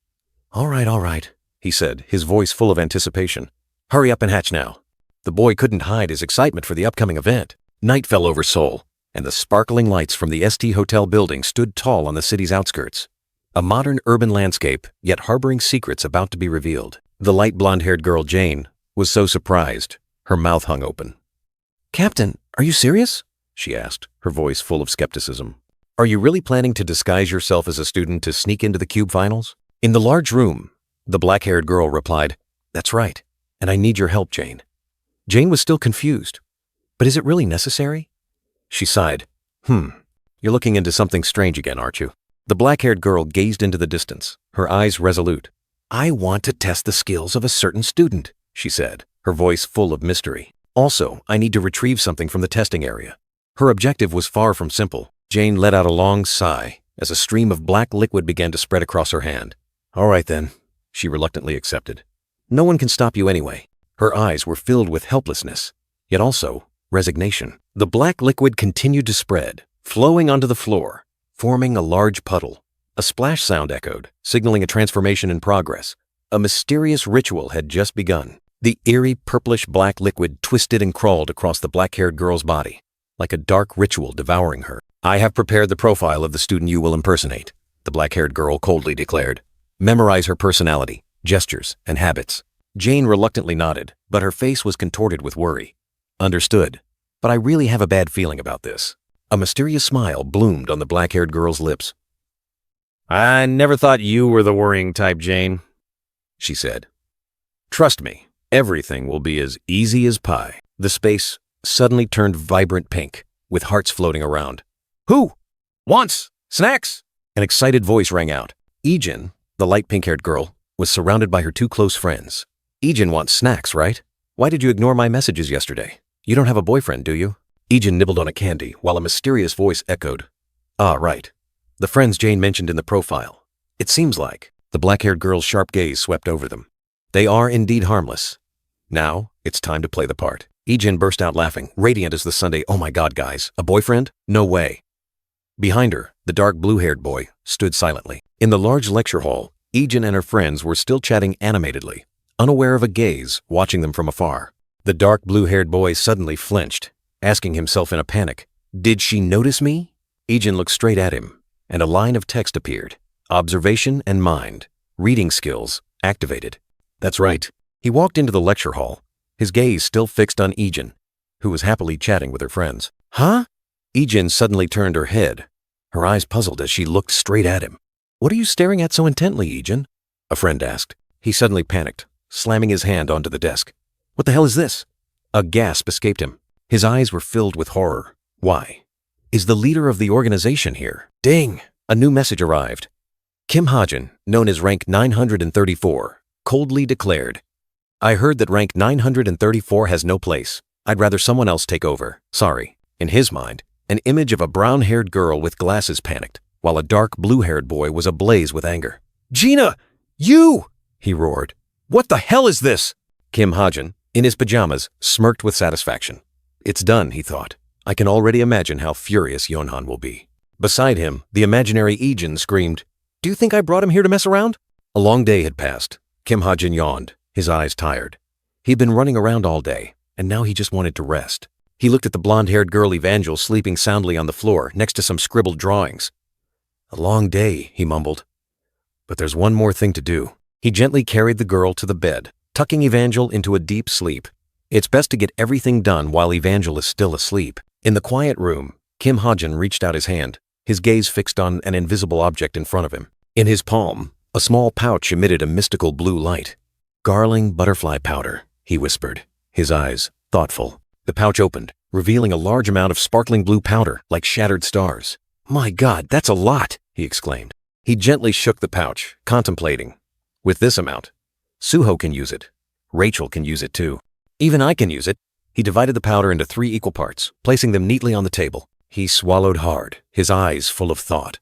S1: All right, he said, his voice full of anticipation. "Hurry up and hatch now." The boy couldn't hide his excitement for the upcoming event. Night fell over Seoul, and the sparkling lights from the ST Hotel building stood tall on the city's outskirts. A modern urban landscape, yet harboring secrets about to be revealed. The light blonde-haired girl, Jane, was so surprised, her mouth hung open. "Captain, are you serious?" she asked, her voice full of skepticism. "Are you really planning to disguise yourself as a student to sneak into the Cube finals?" In the large room, the black-haired girl replied, "That's right, and I need your help, Jane." Jane was still confused. "But is it really necessary?" She sighed. You're looking into something strange again, aren't you?" The black-haired girl gazed into the distance, her eyes resolute. "I want to test the skills of a certain student," she said, her voice full of mystery. "Also, I need to retrieve something from the testing area." Her objective was far from simple. Jane let out a long sigh as a stream of black liquid began to spread across her hand. "All right then," she reluctantly accepted. "No one can stop you anyway." Her eyes were filled with helplessness, yet also resignation. The black liquid continued to spread, flowing onto the floor, forming a large puddle. A splash sound echoed, signaling a transformation in progress. A mysterious ritual had just begun. The eerie purplish-black liquid twisted and crawled across the black-haired girl's body, like a dark ritual devouring her. "I have prepared the profile of the student you will impersonate," the black-haired girl coldly declared. "Memorize her personality, gestures, and habits." Jane reluctantly nodded, but her face was contorted with worry. "Understood, but I really have a bad feeling about this." A mysterious smile bloomed on the black-haired girl's lips. "I never thought you were the worrying type, Jane," she said. "Trust me, everything will be as easy as pie." The space suddenly turned vibrant pink, with hearts floating around. "Who wants snacks?" An excited voice rang out. Ijin, the light pink-haired girl, was surrounded by her two close friends. "Ijin wants snacks, right? Why did you ignore my messages yesterday? You don't have a boyfriend, do you?" Ijin nibbled on a candy, while a mysterious voice echoed. "Ah, right. The friends Jane mentioned in the profile. It seems like." The black-haired girl's sharp gaze swept over them. They are indeed harmless. Now, it's time to play the part. Ijin burst out laughing, radiant as the Sunday. Oh my god, guys, a boyfriend? No way. Behind her, the dark blue-haired boy stood silently. In the large lecture hall, Ijin and her friends were still chatting animatedly, unaware of a gaze watching them from afar. The dark blue-haired boy suddenly flinched, asking himself in a panic, "Did she notice me?" Ijin looked straight at him, and a line of text appeared. Observation and mind. Reading skills activated. That's right. He walked into the lecture hall, his gaze still fixed on Ijin, who was happily chatting with her friends. Huh? Ijin suddenly turned her head, her eyes puzzled as she looked straight at him. What are you staring at so intently, Ijin? A friend asked. He suddenly panicked, slamming his hand onto the desk. What the hell is this? A gasp escaped him. His eyes were filled with horror. Why? Is the leader of the organization here? Ding! A new message arrived. Kim Hajin, known as rank 934, coldly declared, I heard that rank 934 has no place. I'd rather someone else take over. Sorry. In his mind, an image of a brown-haired girl with glasses panicked, while a dark blue-haired boy was ablaze with anger. Gina! You! He roared. What the hell is this? Kim Hajin, in his pajamas, smirked with satisfaction. It's done, he thought. I can already imagine how furious Yonhan will be. Beside him, the imaginary Ijin screamed, Do you think I brought him here to mess around? A long day had passed. Kim Hajin yawned, his eyes tired. He'd been running around all day, and now he just wanted to rest. He looked at the blonde-haired girl Evangel sleeping soundly on the floor next to some scribbled drawings. A long day, he mumbled. But there's one more thing to do. He gently carried the girl to the bed, tucking Evangel into a deep sleep. It's best to get everything done while Evangel is still asleep. In the quiet room, Kim Hajin reached out his hand, his gaze fixed on an invisible object in front of him. In his palm, a small pouch emitted a mystical blue light. Garling butterfly powder, he whispered, his eyes thoughtful. The pouch opened, revealing a large amount of sparkling blue powder like shattered stars. My God, that's a lot, he exclaimed. He gently shook the pouch, contemplating. With this amount, Suho can use it. Rachel can use it too. Even I can use it. He divided the powder into 3 equal parts, placing them neatly on the table. He swallowed hard, his eyes full of thought.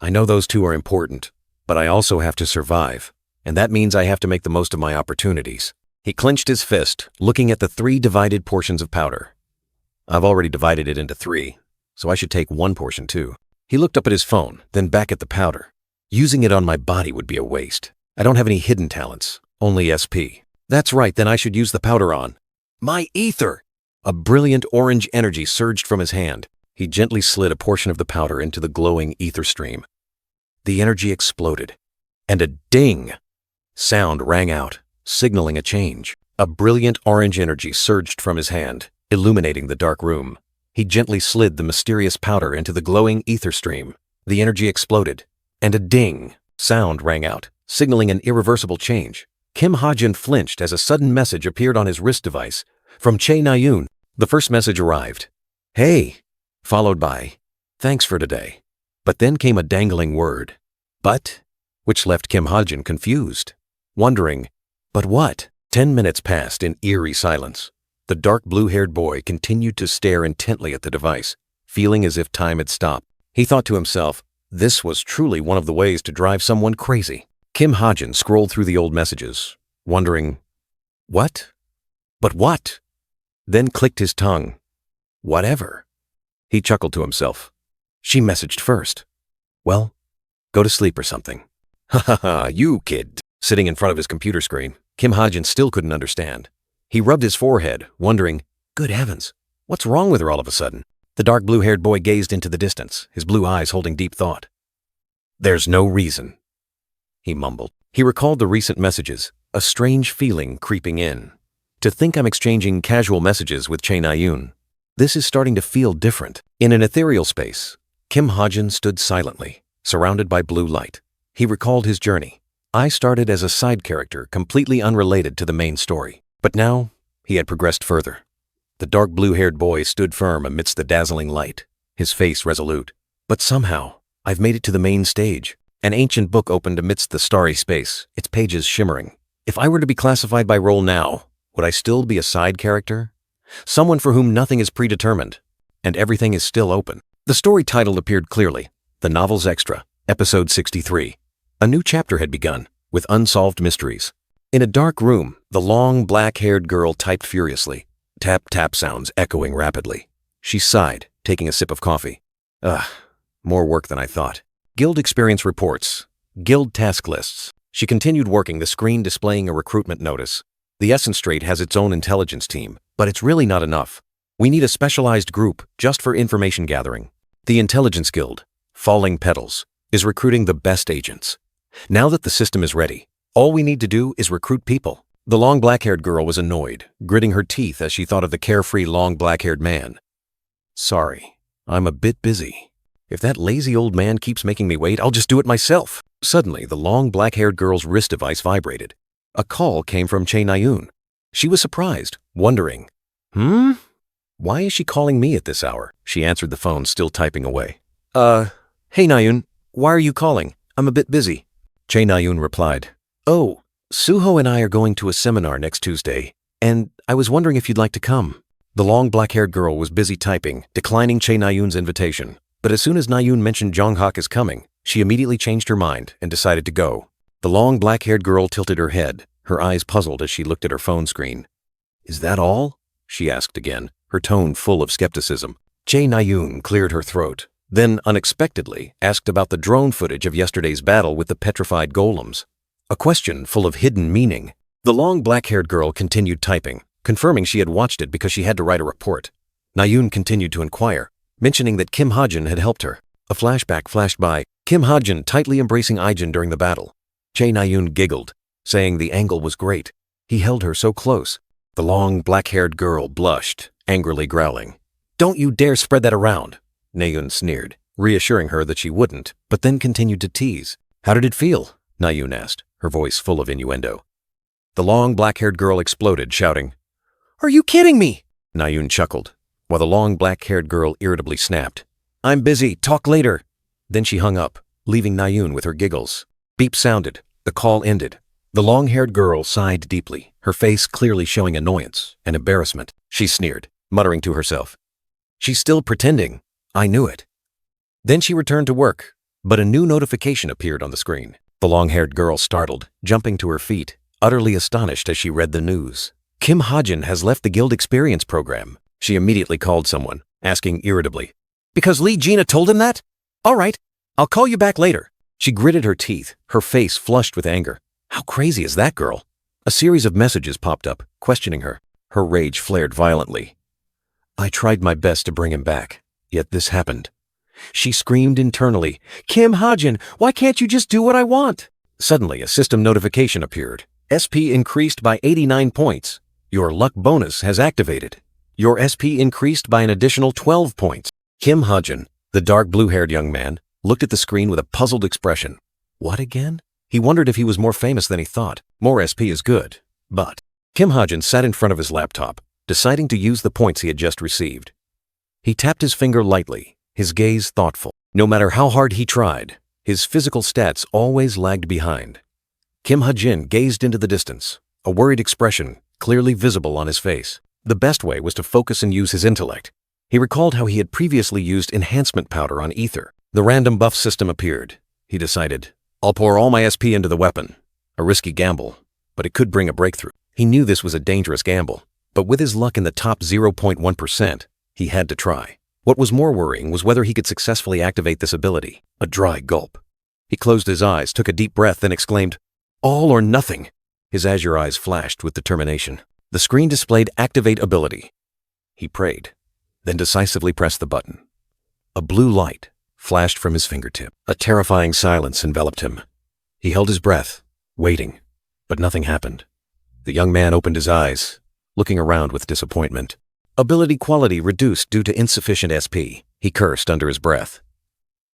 S1: I know those 2 are important, but I also have to survive, and that means I have to make the most of my opportunities. He clenched his fist, looking at the 3 divided portions of powder. I've already divided it into 3, so I should take 1 portion too. He looked up at his phone, then back at the powder. Using it on my body would be a waste. I don't have any hidden talents, only SP. That's right, then I should use the powder on my ether. A brilliant orange energy surged from his hand. He gently slid a portion of the powder into the glowing ether stream. The energy exploded, and a ding sound rang out, signaling a change. A brilliant orange energy surged from his hand, illuminating the dark room. He gently slid the mysterious powder into the glowing ether stream. The energy exploded, and a ding sound rang out, signaling an irreversible change. Kim Hajin flinched as a sudden message appeared on his wrist device. From Che Nayun, the first message arrived. Hey, followed by, thanks for today. But then came a dangling word, but, which left Kim Hajin confused, wondering, but what? 10 minutes passed in eerie silence. The dark blue-haired boy continued to stare intently at the device, feeling as if time had stopped. He thought to himself, this was truly one of the ways to drive someone crazy. Kim Hajin scrolled through the old messages, wondering, what? But what? Then clicked his tongue. Whatever. He chuckled to himself. She messaged first. Well, go to sleep or something. Ha ha ha, you kid. Sitting in front of his computer screen, Kim Hajin still couldn't understand. He rubbed his forehead, wondering, good heavens, what's wrong with her all of a sudden? The dark blue-haired boy gazed into the distance, his blue eyes holding deep thought. There's no reason, he mumbled. He recalled the recent messages, a strange feeling creeping in. To think I'm exchanging casual messages with Che Nayun. This is starting to feel different. In an ethereal space, Kim Hajin stood silently, surrounded by blue light. He recalled his journey. I started as a side character completely unrelated to the main story. But now, he had progressed further. The dark blue-haired boy stood firm amidst the dazzling light, his face resolute. But somehow, I've made it to the main stage. An ancient book opened amidst the starry space, its pages shimmering. If I were to be classified by role now, would I still be a side character? Someone for whom nothing is predetermined, and everything is still open. The story title appeared clearly, The Novel's Extra, Episode 63. A new chapter had begun. with unsolved mysteries. In a dark room, the long, black-haired girl typed furiously, tap-tap sounds echoing rapidly. She sighed, taking a sip of coffee. Ugh, more work than I thought. Guild experience reports. Guild task lists. She continued working, the screen displaying a recruitment notice. The Essence Strait has its own intelligence team, but it's really not enough. We need a specialized group just for information gathering. The Intelligence Guild, Falling Petals, is recruiting the best agents. Now that the system is ready, all we need to do is recruit people. The long black-haired girl was annoyed, gritting her teeth as she thought of the carefree long black-haired man. Sorry, I'm a bit busy. If that lazy old man keeps making me wait, I'll just do it myself. Suddenly, the long black-haired girl's wrist device vibrated. A call came from Che Nayun. She was surprised, wondering, Why is she calling me at this hour? She answered the phone, still typing away. Hey Nayun, why are you calling? I'm a bit busy. Che Nayun replied, Oh, Suho and I are going to a seminar next Tuesday, and I was wondering if you'd like to come. The long black-haired girl was busy typing, declining Che Nayun's invitation. But as soon as Nayun mentioned Jonghak is coming, she immediately changed her mind and decided to go. The long black-haired girl tilted her head, her eyes puzzled as she looked at her phone screen. Is that all? She asked again, her tone full of skepticism. Che Nayun cleared her throat, then unexpectedly asked about the drone footage of yesterday's battle with the petrified golems. A question full of hidden meaning. The long black-haired girl continued typing, confirming she had watched it because she had to write a report. Nayun continued to inquire, mentioning that Kim Ha-jin had helped her. A flashback flashed by, Kim Ha-jin tightly embracing Ai-jin during the battle. Che Nayun giggled, saying the angle was great. He held her so close. The long black-haired girl blushed, angrily growling. Don't you dare spread that around, Nayun sneered, reassuring her that she wouldn't, but then continued to tease. How did it feel? Nayun asked, her voice full of innuendo. The long black-haired girl exploded, shouting, Are you kidding me? Nayun chuckled, while the long black-haired girl irritably snapped, I'm busy, talk later. Then she hung up, leaving Nayun with her giggles. Beep sounded. The call ended. The long-haired girl sighed deeply, her face clearly showing annoyance and embarrassment. She sneered, muttering to herself, She's still pretending. I knew it. Then she returned to work, but a new notification appeared on the screen. The long-haired girl startled, jumping to her feet, utterly astonished as she read the news. Kim Ha-jin has left the Guild Experience program. She immediately called someone, asking irritably, Because Lee Gina told him that? All right, I'll call you back later. She gritted her teeth, her face flushed with anger. How crazy is that girl? A series of messages popped up, questioning her. Her rage flared violently. I tried my best to bring him back, yet this happened. She screamed internally, Kim Ha-jin, why can't you just do what I want? Suddenly, a system notification appeared. SP increased by 89 points. Your luck bonus has activated. Your SP increased by an additional 12 points. Kim Ha-jin, the dark blue-haired young man, looked at the screen with a puzzled expression. What again? He wondered if he was more famous than he thought. More SP is good, but Kim Ha-jin sat in front of his laptop, deciding to use the points he had just received. He tapped his finger lightly, his gaze thoughtful. No matter how hard he tried, his physical stats always lagged behind. Kim Ha-jin gazed into the distance, a worried expression clearly visible on his face. The best way was to focus and use his intellect. He recalled how he had previously used enhancement powder on Ether. The random buff system appeared. He decided, I'll pour all my SP into the weapon. A risky gamble, but it could bring a breakthrough. He knew this was a dangerous gamble, but with his luck in the top 0.1%, he had to try. What was more worrying was whether he could successfully activate this ability. A dry gulp. He closed his eyes, took a deep breath, then exclaimed, All or nothing. His azure eyes flashed with determination. The screen displayed Activate Ability. He prayed, then decisively pressed the button. A blue light flashed from his fingertip. A terrifying silence enveloped him. He held his breath, waiting, but nothing happened. The young man opened his eyes, looking around with disappointment. Ability quality reduced due to insufficient SP. He cursed under his breath.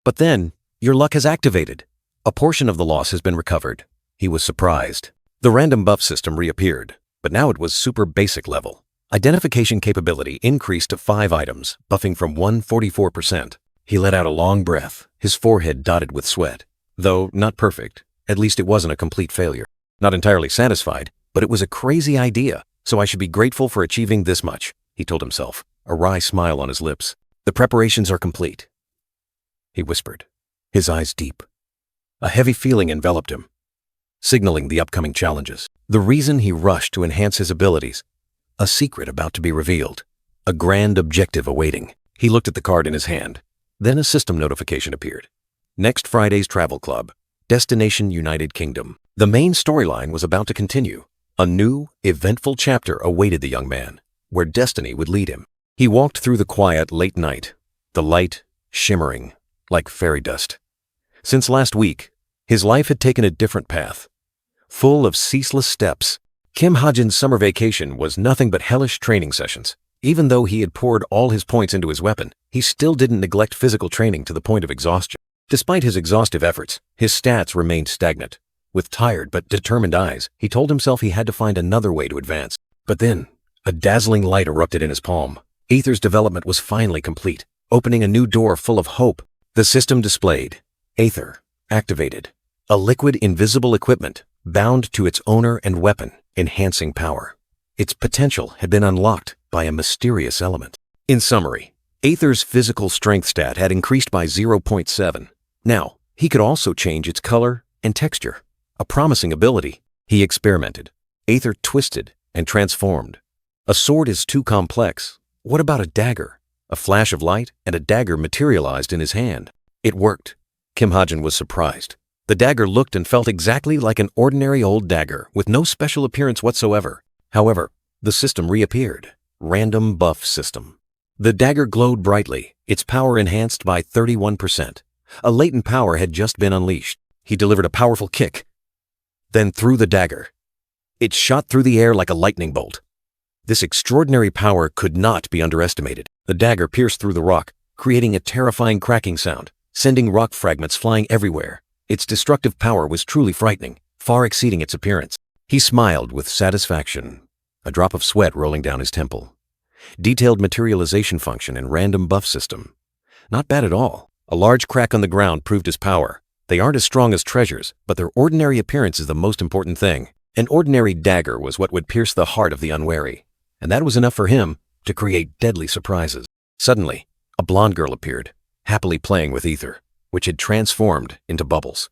S1: But then, your luck has activated. A portion of the loss has been recovered. He was surprised. The random buff system reappeared, but now it was super basic level. Identification capability increased to 5 items, buffing from 144%. He let out a long breath, his forehead dotted with sweat. Though not perfect, at least it wasn't a complete failure. Not entirely satisfied, but it was a crazy idea, so I should be grateful for achieving this much, he told himself, a wry smile on his lips. The preparations are complete, he whispered, his eyes deep. A heavy feeling enveloped him. signaling the upcoming challenges. The reason he rushed to enhance his abilities, a secret about to be revealed, a grand objective awaiting. He looked at the card in his hand. Then a system notification appeared. Next Friday's Travel Club, Destination United Kingdom. The main storyline was about to continue. A new, eventful chapter awaited the young man, where destiny would lead him. He walked through the quiet late night, the light shimmering like fairy dust. Since last week, his life had taken a different path, full of ceaseless steps. Kim Ha-jin's summer vacation was nothing but hellish training sessions. Even though he had poured all his points into his weapon, he still didn't neglect physical training to the point of exhaustion. Despite his exhaustive efforts, his stats remained stagnant. With tired but determined eyes, he told himself he had to find another way to advance. But then, a dazzling light erupted in his palm. Aether's development was finally complete, opening a new door full of hope. The system displayed, Aether, activated. A liquid invisible equipment, bound to its owner and weapon, enhancing power. Its potential had been unlocked by a mysterious element. In summary, Aether's physical strength stat had increased by 0.7. Now, he could also change its color and texture. A promising ability. He experimented. Aether twisted and transformed. A sword is too complex. What about a dagger? A flash of light and a dagger materialized in his hand. It worked. Kim Ha-jin was surprised. The dagger looked and felt exactly like an ordinary old dagger with no special appearance whatsoever. However, the system reappeared. Random buff system. The dagger glowed brightly, its power enhanced by 31%. A latent power had just been unleashed. He delivered a powerful kick, then threw the dagger. It shot through the air like a lightning bolt. This extraordinary power could not be underestimated. The dagger pierced through the rock, creating a terrifying cracking sound, sending rock fragments flying everywhere. Its destructive power was truly frightening, far exceeding its appearance. He smiled with satisfaction, a drop of sweat rolling down his temple. Detailed materialization function and random buff system. Not bad at all. A large crack on the ground proved his power. They aren't as strong as treasures, but their ordinary appearance is the most important thing. An ordinary dagger was what would pierce the heart of the unwary, and that was enough for him to create deadly surprises. Suddenly, a blonde girl appeared, happily playing with Aether, which had transformed into bubbles.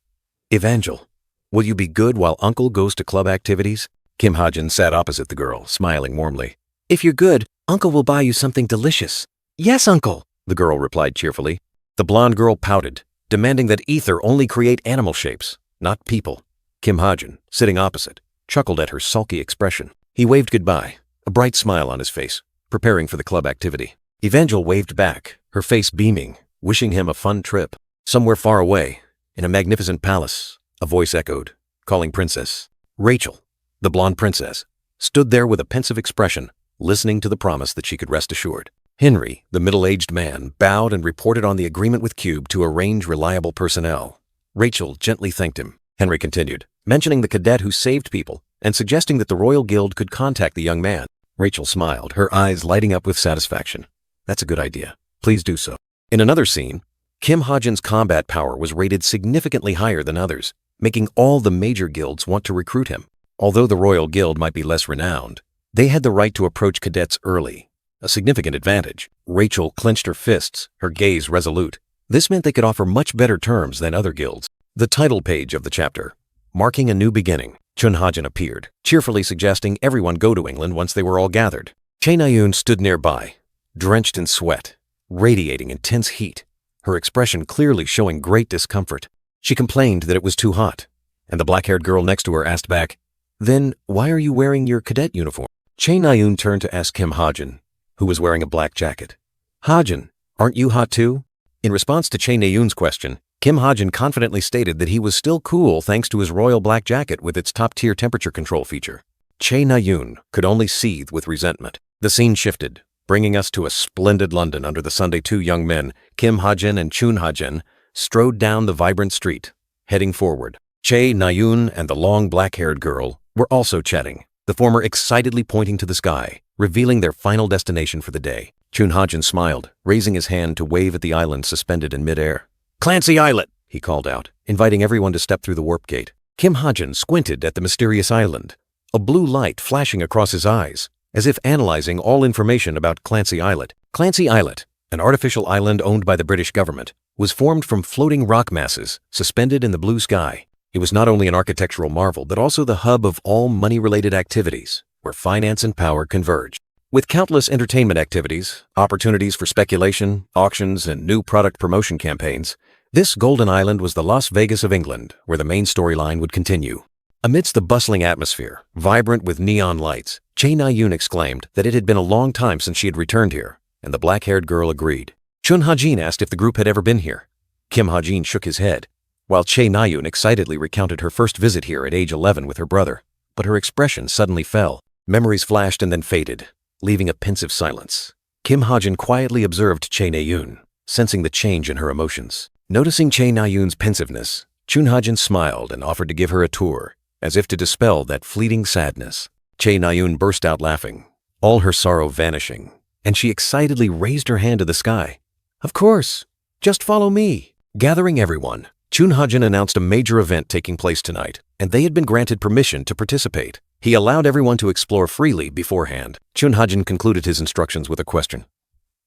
S1: Evangel, will you be good while Uncle goes to club activities? Kim Ha-jin sat opposite the girl, smiling warmly. If you're good, Uncle will buy you something delicious. Yes, Uncle, the girl replied cheerfully. The blonde girl pouted, demanding that Aether only create animal shapes, not people. Kim Ha-jin, sitting opposite, chuckled at her sulky expression. He waved goodbye, a bright smile on his face, preparing for the club activity. Evangel waved back, her face beaming, wishing him a fun trip. Somewhere far away, in a magnificent palace, a voice echoed, calling Princess. Rachel, the blonde princess, stood there with a pensive expression, listening to the promise that she could rest assured. Henry, the middle-aged man, bowed and reported on the agreement with Cube to arrange reliable personnel. Rachel gently thanked him. Henry continued, mentioning the cadet who saved people and suggesting that the Royal Guild could contact the young man. Rachel smiled, her eyes lighting up with satisfaction. That's a good idea. Please do so. In another scene, Kim Ha-jin's combat power was rated significantly higher than others, making all the major guilds want to recruit him. Although the Royal Guild might be less renowned, they had the right to approach cadets early, a significant advantage. Rachel clenched her fists, her gaze resolute. This meant they could offer much better terms than other guilds. The title page of the chapter, marking a new beginning. Chun Ha-jin appeared, cheerfully suggesting everyone go to England once they were all gathered. Chae Na-yoon stood nearby, drenched in sweat, radiating intense heat, her expression clearly showing great discomfort. She complained that it was too hot, and the black-haired girl next to her asked back, "Then why are you wearing your cadet uniform?" Chae Na-yoon turned to ask Kim Ha-jin, who was wearing a black jacket. "Ha-jin, aren't you hot too?" In response to Chae Na-yoon's question, Kim Ha-jin confidently stated that he was still cool thanks to his royal black jacket with its top-tier temperature control feature. Chae Na-yoon could only seethe with resentment. The scene shifted, bringing us to a splendid London under the Sunday. Two young men, Kim Ha-jin and Chun Ha-jin, strode down the vibrant street, heading forward. Chae Na-yoon and the long black-haired girl were also chatting, the former excitedly pointing to the sky, revealing their final destination for the day. Chun Ha-jin smiled, raising his hand to wave at the island suspended in midair. "Clancy Islet," he called out, inviting everyone to step through the warp gate. Kim Ha-jin squinted at the mysterious island, a blue light flashing across his eyes, as if analyzing all information about Clancy Islet. Clancy Islet, an artificial island owned by the British government, was formed from floating rock masses suspended in the blue sky. It was not only an architectural marvel, but also the hub of all money-related activities, where finance and power converge. With countless entertainment activities, opportunities for speculation, auctions, and new product promotion campaigns, this golden island was the Las Vegas of England, where the main storyline would continue. Amidst the bustling atmosphere, vibrant with neon lights, Chae Na-yoon exclaimed that it had been a long time since she had returned here, and the black-haired girl agreed. Chun Ha-jin asked if the group had ever been here. Kim Ha-jin shook his head, while Chae Na-yoon excitedly recounted her first visit here at age 11 with her brother. But her expression suddenly fell. Memories flashed and then faded, leaving a pensive silence. Kim Ha-jin quietly observed Chae Na-yoon, sensing the change in her emotions. Noticing Chae Na-yoon's pensiveness, Chun Ha-jin smiled and offered to give her a tour, as if to dispel that fleeting sadness. Chae Na-yoon burst out laughing, all her sorrow vanishing, and she excitedly raised her hand to the sky. "Of course, just follow me." Gathering everyone, Chun Ha-jin announced a major event taking place tonight, and they had been granted permission to participate. He allowed everyone to explore freely beforehand. Chun Ha-jin concluded his instructions with a question.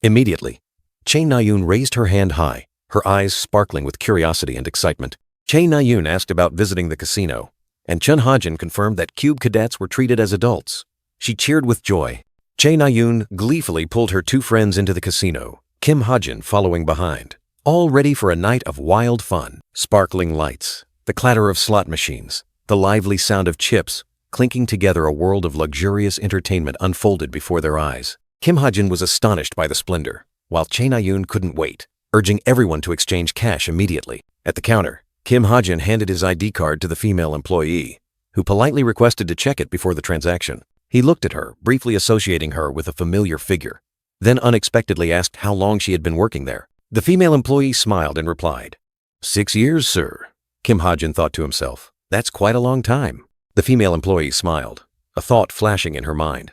S1: Immediately, Chae Na-yoon raised her hand high, her eyes sparkling with curiosity and excitement. Chae Na-yoon asked about visiting the casino, and Chun Ha-jin confirmed that cube cadets were treated as adults. She cheered with joy. Chae Na-yoon gleefully pulled her two friends into the casino, Kim Ha-jin following behind, all ready for a night of wild fun. Sparkling lights, the clatter of slot machines, the lively sound of chips, clinking together a world of luxurious entertainment unfolded before their eyes. Kim Ha-jin was astonished by the splendor, while Chae Na-yoon couldn't wait, urging everyone to exchange cash immediately. At the counter, Kim Ha-jin handed his ID card to the female employee, who politely requested to check it before the transaction. He looked at her, briefly associating her with a familiar figure, then unexpectedly asked how long she had been working there. The female employee smiled and replied, 6 years, sir. Kim Ha-jin thought to himself, that's quite a long time. The female employee smiled, a thought flashing in her mind.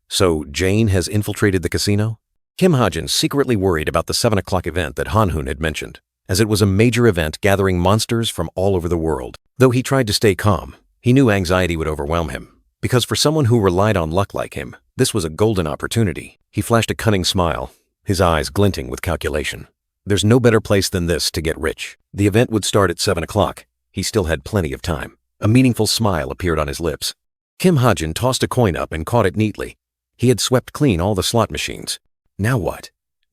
S1: So Jane has infiltrated the casino? Kim Ha-jin secretly worried about the 7 o'clock event that Han-hoon had mentioned, as it was a major event gathering monsters from all over the world. Though he tried to stay calm, he knew anxiety would overwhelm him, because for someone who relied on luck like him, this was a golden opportunity. He flashed a cunning smile, his eyes glinting with calculation. There's no better place than this to get rich. The event would start at 7 o'clock. He still had plenty of time. A meaningful smile appeared on his lips. Kim Ha-jin tossed a coin up and caught it neatly. He had swept clean all the slot machines. Now what?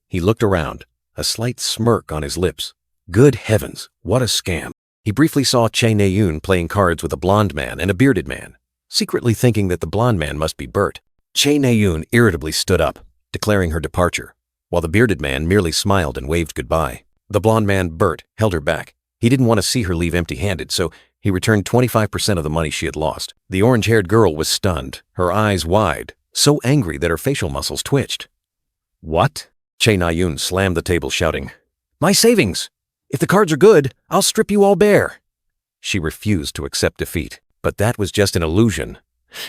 S1: He looked around, a slight smirk on his lips. Good heavens, what a scam. He briefly saw Chae Na-yoon playing cards with a blonde man and a bearded man, secretly thinking that the blonde man must be Bert. Chae Na-yoon irritably stood up, declaring her departure, while the bearded man merely smiled and waved goodbye. The blonde man, Bert, held her back. He didn't want to see her leave empty-handed, so he returned 25% of the money she had lost. The orange-haired girl was stunned, her eyes wide, so angry that her facial muscles twitched. What? Chae Na-yoon slammed the table, shouting, "My savings! If the cards are good, I'll strip you all bare." She refused to accept defeat, but that was just an illusion.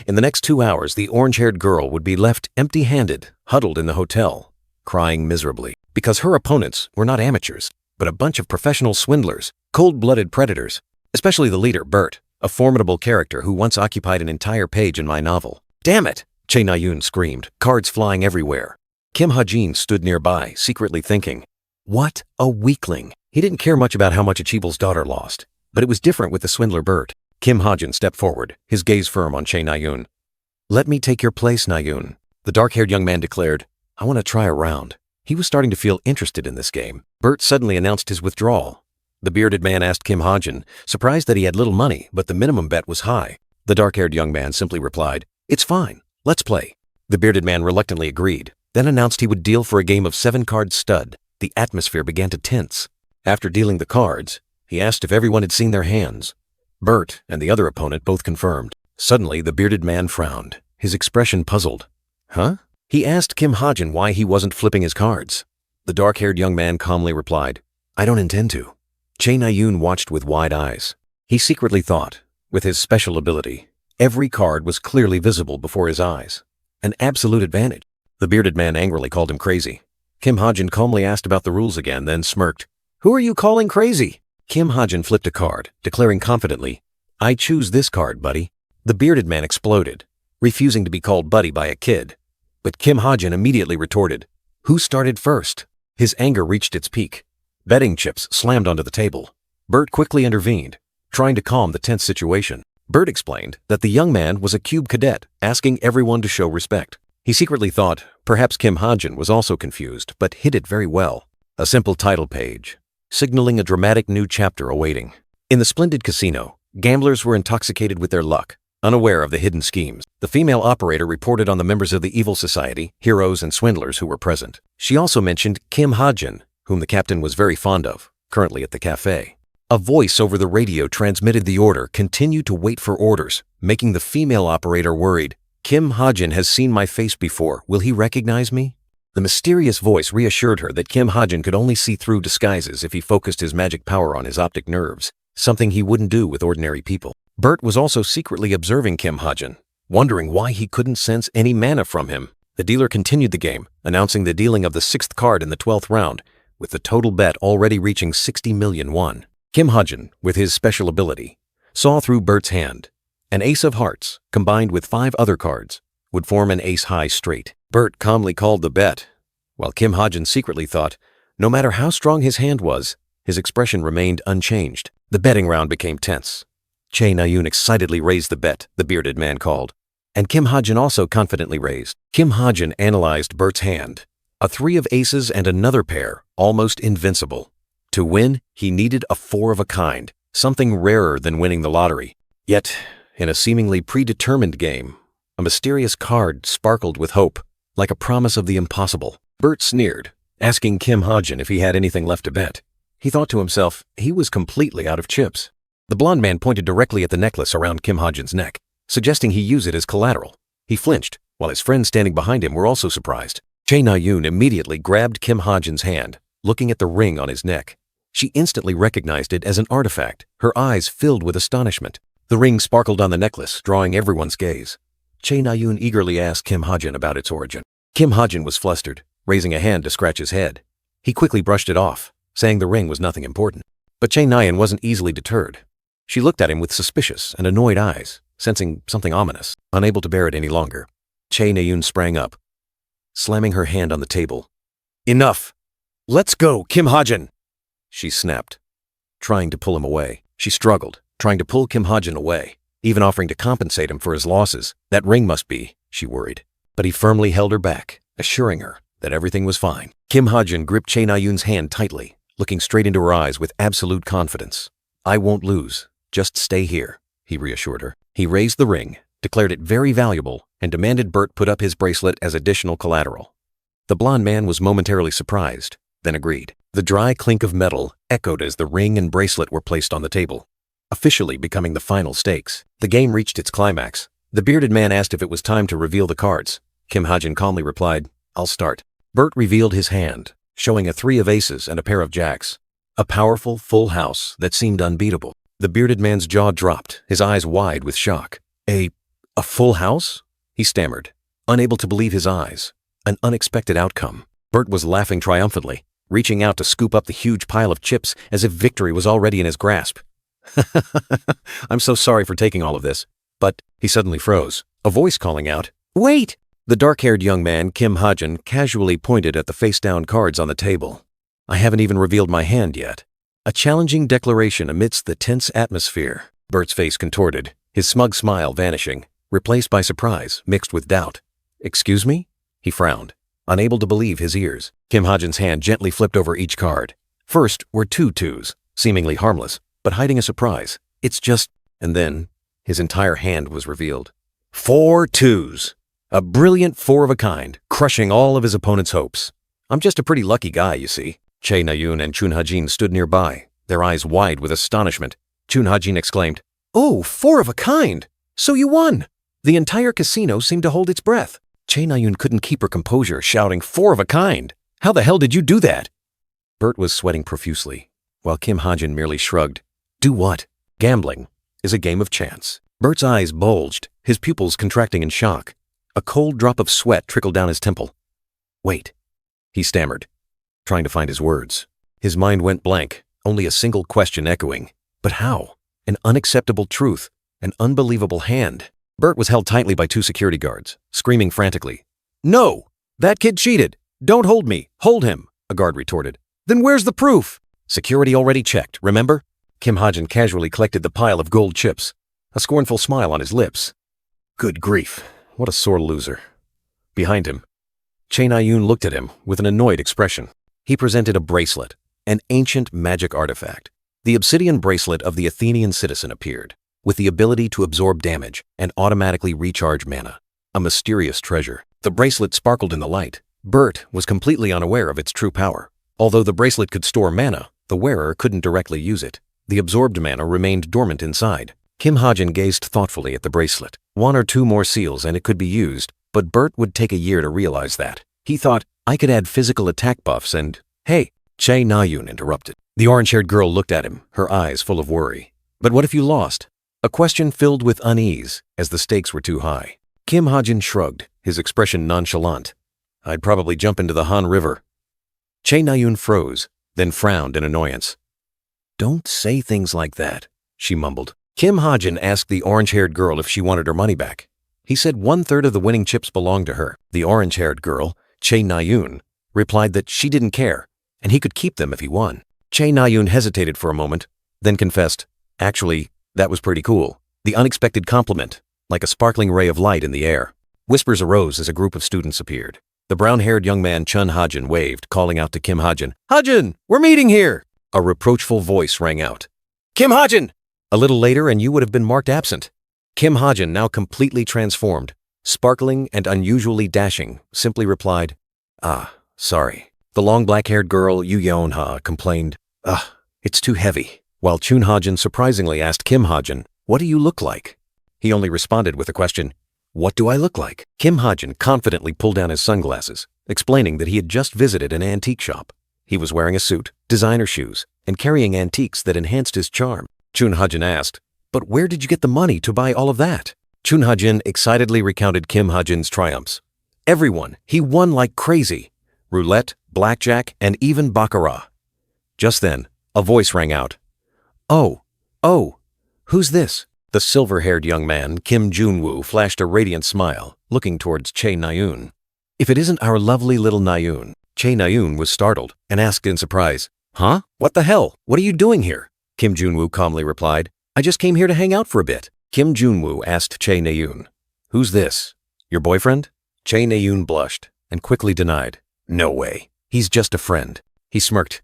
S1: In the next 2 hours, the orange-haired girl would be left empty-handed, huddled in the hotel, crying miserably, because her opponents were not amateurs, but a bunch of professional swindlers, cold-blooded predators, especially the leader, Bert, a formidable character who once occupied an entire page in my novel. "Damn it!" Chae Na-yoon screamed, cards flying everywhere. Kim Ha-jin stood nearby, secretly thinking, what a weakling. He didn't care much about how much Achieble's daughter lost, but it was different with the swindler Bert. Kim Ha-jin stepped forward, his gaze firm on Chae Na-yoon. "Let me take your place, Na-yoon," the dark-haired young man declared. "I want to try a round." He was starting to feel interested in this game. Bert suddenly announced his withdrawal. The bearded man asked Kim Ha-jin, surprised that he had little money, but the minimum bet was high. The dark-haired young man simply replied, "It's fine, let's play." The bearded man reluctantly agreed, then announced he would deal for a game of 7-card stud. The atmosphere began to tense. After dealing the cards, he asked if everyone had seen their hands. Bert and the other opponent both confirmed. Suddenly, the bearded man frowned, his expression puzzled. Huh? He asked Kim Ha-jin why he wasn't flipping his cards. The dark-haired young man calmly replied, "I don't intend to." Chae Na-yoon watched with wide eyes. He secretly thought, with his special ability, every card was clearly visible before his eyes. An absolute advantage. The bearded man angrily called him crazy. Kim Ha-jin calmly asked about the rules again, then smirked. "Who are you calling crazy?" Kim Ha-jin flipped a card, declaring confidently, "I choose this card, buddy." The bearded man exploded, refusing to be called buddy by a kid. But Kim Ha-jin immediately retorted, "Who started first?" His anger reached its peak. Betting chips slammed onto the table. Bert quickly intervened, trying to calm the tense situation. Bert explained that the young man was a cube cadet, asking everyone to show respect. He secretly thought perhaps Kim Ha-jin was also confused, but hid it very well. A simple title page, signaling a dramatic new chapter awaiting. In the splendid casino, gamblers were intoxicated with their luck, unaware of the hidden schemes. The female operator reported on the members of the evil society, heroes and swindlers who were present. She also mentioned Kim Ha-jin, whom the captain was very fond of, currently at the cafe. A voice over the radio transmitted the order, continue to wait for orders, making the female operator worried. Kim Ha-jin has seen my face before. Will he recognize me? The mysterious voice reassured her that Kim Ha-jin could only see through disguises if he focused his magic power on his optic nerves, something he wouldn't do with ordinary people. Bert was also secretly observing Kim Ha-jin, wondering why he couldn't sense any mana from him. The dealer continued the game, announcing the dealing of the 6th card in the 12th round, with the total bet already reaching 60 million won. Kim Ha-jin, with his special ability, saw through Bert's hand. An ace of hearts, combined with 5 other cards, would form an ace-high straight. Bert calmly called the bet, while Kim Ha-jin secretly thought, no matter how strong his hand was, his expression remained unchanged. The betting round became tense. Chae Na-yoon excitedly raised the bet, the bearded man called, and Kim Ha-jin also confidently raised. Kim Ha-jin analyzed Bert's hand. A 3 of aces and another pair, almost invincible. To win, he needed a 4 of a kind, something rarer than winning the lottery. Yet, in a seemingly predetermined game, a mysterious card sparkled with hope, like a promise of the impossible. Bert sneered, asking Kim Ha-jin if he had anything left to bet. He thought to himself, he was completely out of chips. The blond man pointed directly at the necklace around Kim Ha-jin's neck, suggesting he use it as collateral. He flinched, while his friends standing behind him were also surprised. Chae Na-yoon immediately grabbed Kim Ha-jin's hand, looking at the ring on his neck. She instantly recognized it as an artifact, her eyes filled with astonishment. The ring sparkled on the necklace, drawing everyone's gaze. Chae Na-yoon eagerly asked Kim Ha-jin about its origin. Kim Ha-jin was flustered, raising a hand to scratch his head. He quickly brushed it off, saying the ring was nothing important. But Chae Na-yoon wasn't easily deterred. She looked at him with suspicious and annoyed eyes, sensing something ominous. Unable to bear it any longer, Chae Na-yoon sprang up, slamming her hand on the table. Enough! Let's go, Kim Ha-jin! She snapped, trying to pull him away. She struggled, trying to pull Kim Ha-jin away, even offering to compensate him for his losses. That ring must be, she worried. But he firmly held her back, assuring her that everything was fine. Kim Ha-jin gripped Chae Na-yoon's hand tightly, looking straight into her eyes with absolute confidence. I won't lose. Just stay here, he reassured her. He raised the ring, declared it very valuable, and demanded Bert put up his bracelet as additional collateral. The blond man was momentarily surprised, then agreed. The dry clink of metal echoed as the ring and bracelet were placed on the table, officially becoming the final stakes. The game reached its climax. The bearded man asked if it was time to reveal the cards. Kim Ha-jin calmly replied, I'll start. Bert revealed his hand, showing a 3 of aces and a pair of jacks. A powerful, full house that seemed unbeatable. The bearded man's jaw dropped, his eyes wide with shock. A full house? He stammered, unable to believe his eyes. An unexpected outcome. Bert was laughing triumphantly, reaching out to scoop up the huge pile of chips as if victory was already in his grasp. I'm so sorry for taking all of this. But he suddenly froze, a voice calling out, Wait! The dark-haired young man, Kim Ha-jin, casually pointed at the face-down cards on the table. I haven't even revealed my hand yet. A challenging declaration amidst the tense atmosphere. Bert's face contorted, his smug smile vanishing, replaced by surprise mixed with doubt. Excuse me? He frowned, unable to believe his ears. Kim Ha-jin's hand gently flipped over each card. First were 2 twos, seemingly harmless, but hiding a surprise. It's just... And then, his entire hand was revealed. 4 twos! A brilliant 4 of a kind, crushing all of his opponent's hopes. I'm just a pretty lucky guy, you see. Chae Na-yoon and Chun Ha-jin stood nearby, their eyes wide with astonishment. Chun Ha-jin exclaimed, Oh, 4 of a kind! So you won! The entire casino seemed to hold its breath. Chae Na-yoon couldn't keep her composure, shouting, 4 of a kind! How the hell did you do that? Bert was sweating profusely, while Kim Ha-jin merely shrugged. Do what? Gambling is a game of chance. Bert's eyes bulged, his pupils contracting in shock. A cold drop of sweat trickled down his temple. Wait, he stammered, trying to find his words. His mind went blank, only a single question echoing. But how? An unacceptable truth, an unbelievable hand. Bert was held tightly by 2 security guards, screaming frantically. No! That kid cheated! Don't hold me! Hold him! A guard retorted. Then where's the proof? Security already checked, remember? Kim Ha-jin casually collected the pile of gold chips, a scornful smile on his lips. Good grief, what a sore loser. Behind him, Chae Na-yoon looked at him with an annoyed expression. He presented a bracelet, an ancient magic artifact. The obsidian bracelet of the Athenian citizen appeared, with the ability to absorb damage and automatically recharge mana. A mysterious treasure. The bracelet sparkled in the light. Bert was completely unaware of its true power. Although the bracelet could store mana, the wearer couldn't directly use it. The absorbed mana remained dormant inside. Kim Ha-jin gazed thoughtfully at the bracelet. 1 or 2 more seals and it could be used, but Bert would take a year to realize that. He thought, I could add physical attack buffs and… Hey, Chae Na-yoon interrupted. The orange-haired girl looked at him, her eyes full of worry. But what if you lost? A question filled with unease, as the stakes were too high. Kim Ha-jin shrugged, his expression nonchalant. I'd probably jump into the Han River. Chae Na-yoon froze, then frowned in annoyance. Don't say things like that, she mumbled. Kim Ha-jin asked the orange-haired girl if she wanted her money back. He said 1/3 of the winning chips belonged to her. The orange-haired girl, Chae Na-yoon, replied that she didn't care, and he could keep them if he won. Chae Na-yoon hesitated for a moment, then confessed, actually, that was pretty cool. The unexpected compliment, like a sparkling ray of light in the air. Whispers arose as a group of students appeared. The brown-haired young man Chun Ha-jin waved, calling out to Kim Ha-jin, Ha-jin, we're meeting here! A reproachful voice rang out. Kim Ha-jin! A little later and you would have been marked absent. Kim Ha-jin, now completely transformed, sparkling and unusually dashing, simply replied, sorry. The long black-haired girl, Yu Yeon-ha, complained, it's too heavy. While Chun Ha-jin surprisingly asked Kim Ha-jin, what do you look like? He only responded with the question, what do I look like? Kim Ha-jin confidently pulled down his sunglasses, explaining that he had just visited an antique shop. He was wearing a suit, designer shoes, and carrying antiques that enhanced his charm. Chun Ha-jin asked, but where did you get the money to buy all of that? Chun Ha-jin excitedly recounted Kim Ha-jin's triumphs. Everyone, he won like crazy. Roulette, blackjack, and even baccarat. Just then, a voice rang out. Oh, who's this? The silver-haired young man, Kim Junwoo, flashed a radiant smile, looking towards Chae Na-yoon. If it isn't our lovely little Na-yoon. Chae Na-yoon was startled and asked in surprise, Huh? What the hell? What are you doing here? Kim Junwoo calmly replied, I just came here to hang out for a bit. Kim Junwoo asked Chae Na-yoon, Who's this? Your boyfriend? Chae Na-yoon blushed and quickly denied, No way. He's just a friend. He smirked.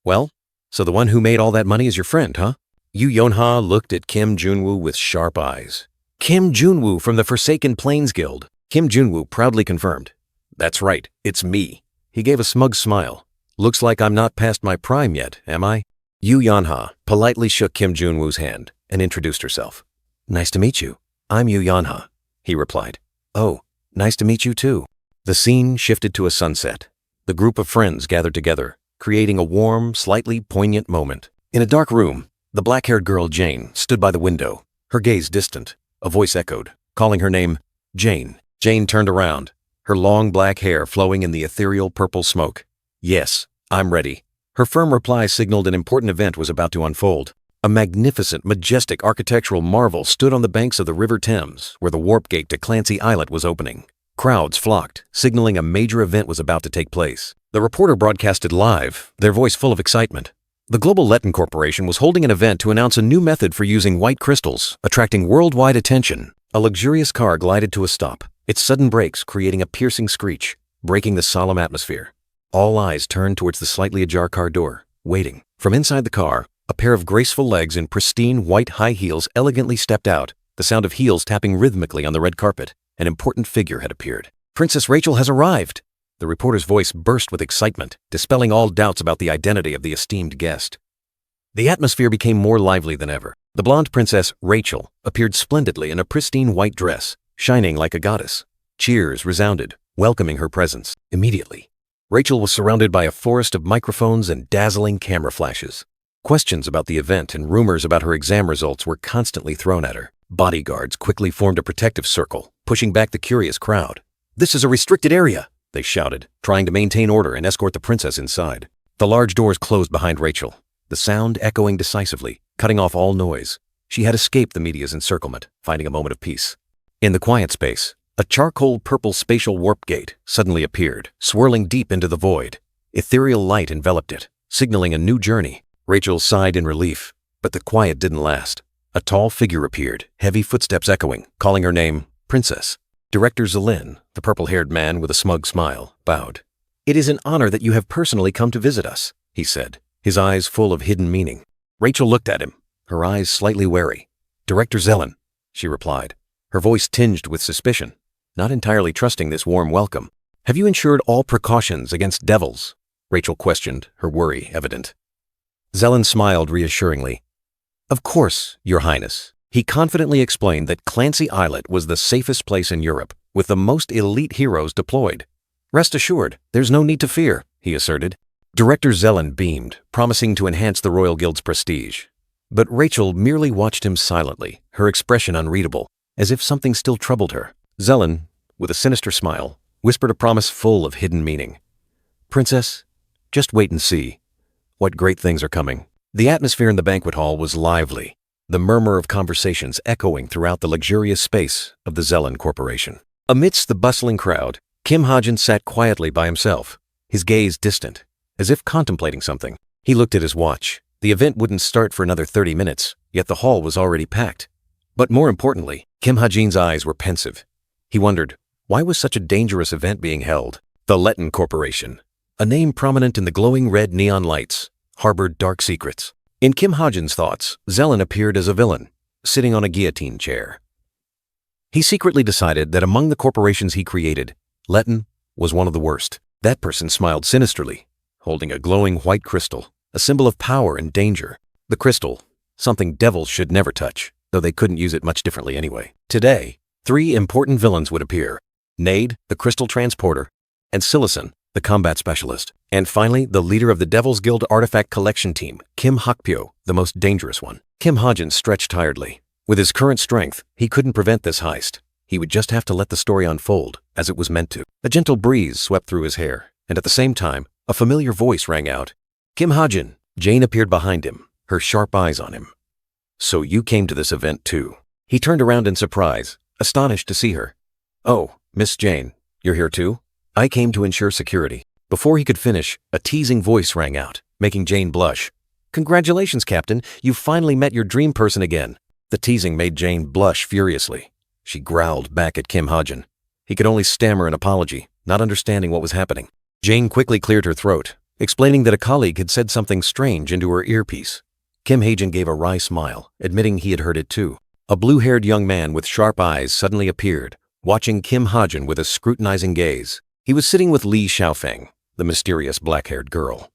S1: Well, so the one who made all that money is your friend, huh? Yu Yeon-ha looked at Kim Junwoo with sharp eyes. Kim Junwoo from the Forsaken Plains Guild. Kim Junwoo proudly confirmed. That's right, it's me. He gave a smug smile. Looks like I'm not past my prime yet, am I? Yu Yeon-ha politely shook Kim Junwoo's hand and introduced herself. Nice to meet you. I'm Yu Yeon-ha, he replied. Oh, nice to meet you too. The scene shifted to a sunset. The group of friends gathered together, creating a warm, slightly poignant moment. In a dark room, the black-haired girl Jane stood by the window, her gaze distant. A voice echoed, calling her name, Jane. Jane turned around, her long black hair flowing in the ethereal purple smoke. Yes, I'm ready. Her firm reply signaled an important event was about to unfold. A magnificent, majestic architectural marvel stood on the banks of the River Thames, where the warp gate to Clancy Islet was opening. Crowds flocked, signaling a major event was about to take place. The reporter broadcasted live, their voice full of excitement. The Global Letten Corporation was holding an event to announce a new method for using white crystals, attracting worldwide attention. A luxurious car glided to a stop, its sudden brakes creating a piercing screech, breaking the solemn atmosphere. All eyes turned towards the slightly ajar car door, waiting. From inside the car, a pair of graceful legs in pristine white high heels elegantly stepped out, the sound of heels tapping rhythmically on the red carpet. An important figure had appeared. Princess Rachel has arrived! The reporter's voice burst with excitement, dispelling all doubts about the identity of the esteemed guest. The atmosphere became more lively than ever. The blonde princess, Rachel, appeared splendidly in a pristine white dress, shining like a goddess. Cheers resounded, welcoming her presence. Immediately, Rachel was surrounded by a forest of microphones and dazzling camera flashes. Questions about the event and rumors about her exam results were constantly thrown at her. Bodyguards quickly formed a protective circle, pushing back the curious crowd. This is a restricted area, they shouted, trying to maintain order and escort the princess inside. The large doors closed behind Rachel, the sound echoing decisively, cutting off all noise. She had escaped the media's encirclement, finding a moment of peace. In the quiet space, a charcoal purple spatial warp gate suddenly appeared, swirling deep into the void. Ethereal light enveloped it, signaling a new journey. Rachel sighed in relief. But the quiet didn't last. A tall figure appeared, heavy footsteps echoing, calling her name, Princess. Director Zelin, the purple-haired man with a smug smile, bowed. "It is an honor that you have personally come to visit us," he said, his eyes full of hidden meaning. Rachel looked at him, her eyes slightly wary. "Director Zelin," she replied, her voice tinged with suspicion, not entirely trusting this warm welcome. "Have you ensured all precautions against devils?" Rachel questioned, her worry evident. Zelin smiled reassuringly. "Of course, Your Highness." He confidently explained that Clancy Islet was the safest place in Europe, with the most elite heroes deployed. "Rest assured, there's no need to fear," he asserted. Director Zelin beamed, promising to enhance the Royal Guild's prestige. But Rachel merely watched him silently, her expression unreadable, as if something still troubled her. Zelin, with a sinister smile, whispered a promise full of hidden meaning. "Princess, just wait and see. What great things are coming." The atmosphere in the banquet hall was lively, the murmur of conversations echoing throughout the luxurious space of the Zelin Corporation. Amidst the bustling crowd, Kim Ha-jin sat quietly by himself, his gaze distant, as if contemplating something. He looked at his watch. The event wouldn't start for another 30 minutes, yet the hall was already packed. But more importantly, Kim Ha-jin's eyes were pensive. He wondered, why was such a dangerous event being held? The Letton Corporation, a name prominent in the glowing red neon lights, harbored dark secrets. In Kim Ha-jin's thoughts, Zelin appeared as a villain, sitting on a guillotine chair. He secretly decided that among the corporations he created, Letton was one of the worst. That person smiled sinisterly, holding a glowing white crystal, a symbol of power and danger. The crystal, something devils should never touch, though they couldn't use it much differently anyway. Today, 3 important villains would appear: Nade, the crystal transporter, and Silicon, the combat specialist. And finally, the leader of the Devil's Guild artifact collection team, Kim Hakpyo, the most dangerous one. Kim Ha-jin stretched tiredly. With his current strength, he couldn't prevent this heist. He would just have to let the story unfold, as it was meant to. A gentle breeze swept through his hair, and at the same time, a familiar voice rang out. "Kim Ha-jin." Jane appeared behind him, her sharp eyes on him. "So you came to this event too." He turned around in surprise, astonished to see her. "Oh, Miss Jane, you're here too?" "I came to ensure security." Before he could finish, a teasing voice rang out, making Jane blush. "Congratulations, Captain, you've finally met your dream person again." The teasing made Jane blush furiously. She growled back at Kim Ha-jin. He could only stammer an apology, not understanding what was happening. Jane quickly cleared her throat, explaining that a colleague had said something strange into her earpiece. Kim Ha-jin gave a wry smile, admitting he had heard it too. A blue-haired young man with sharp eyes suddenly appeared, watching Kim Ha-jin with a scrutinizing gaze. He was sitting with Li Xiaofeng, the mysterious black-haired girl.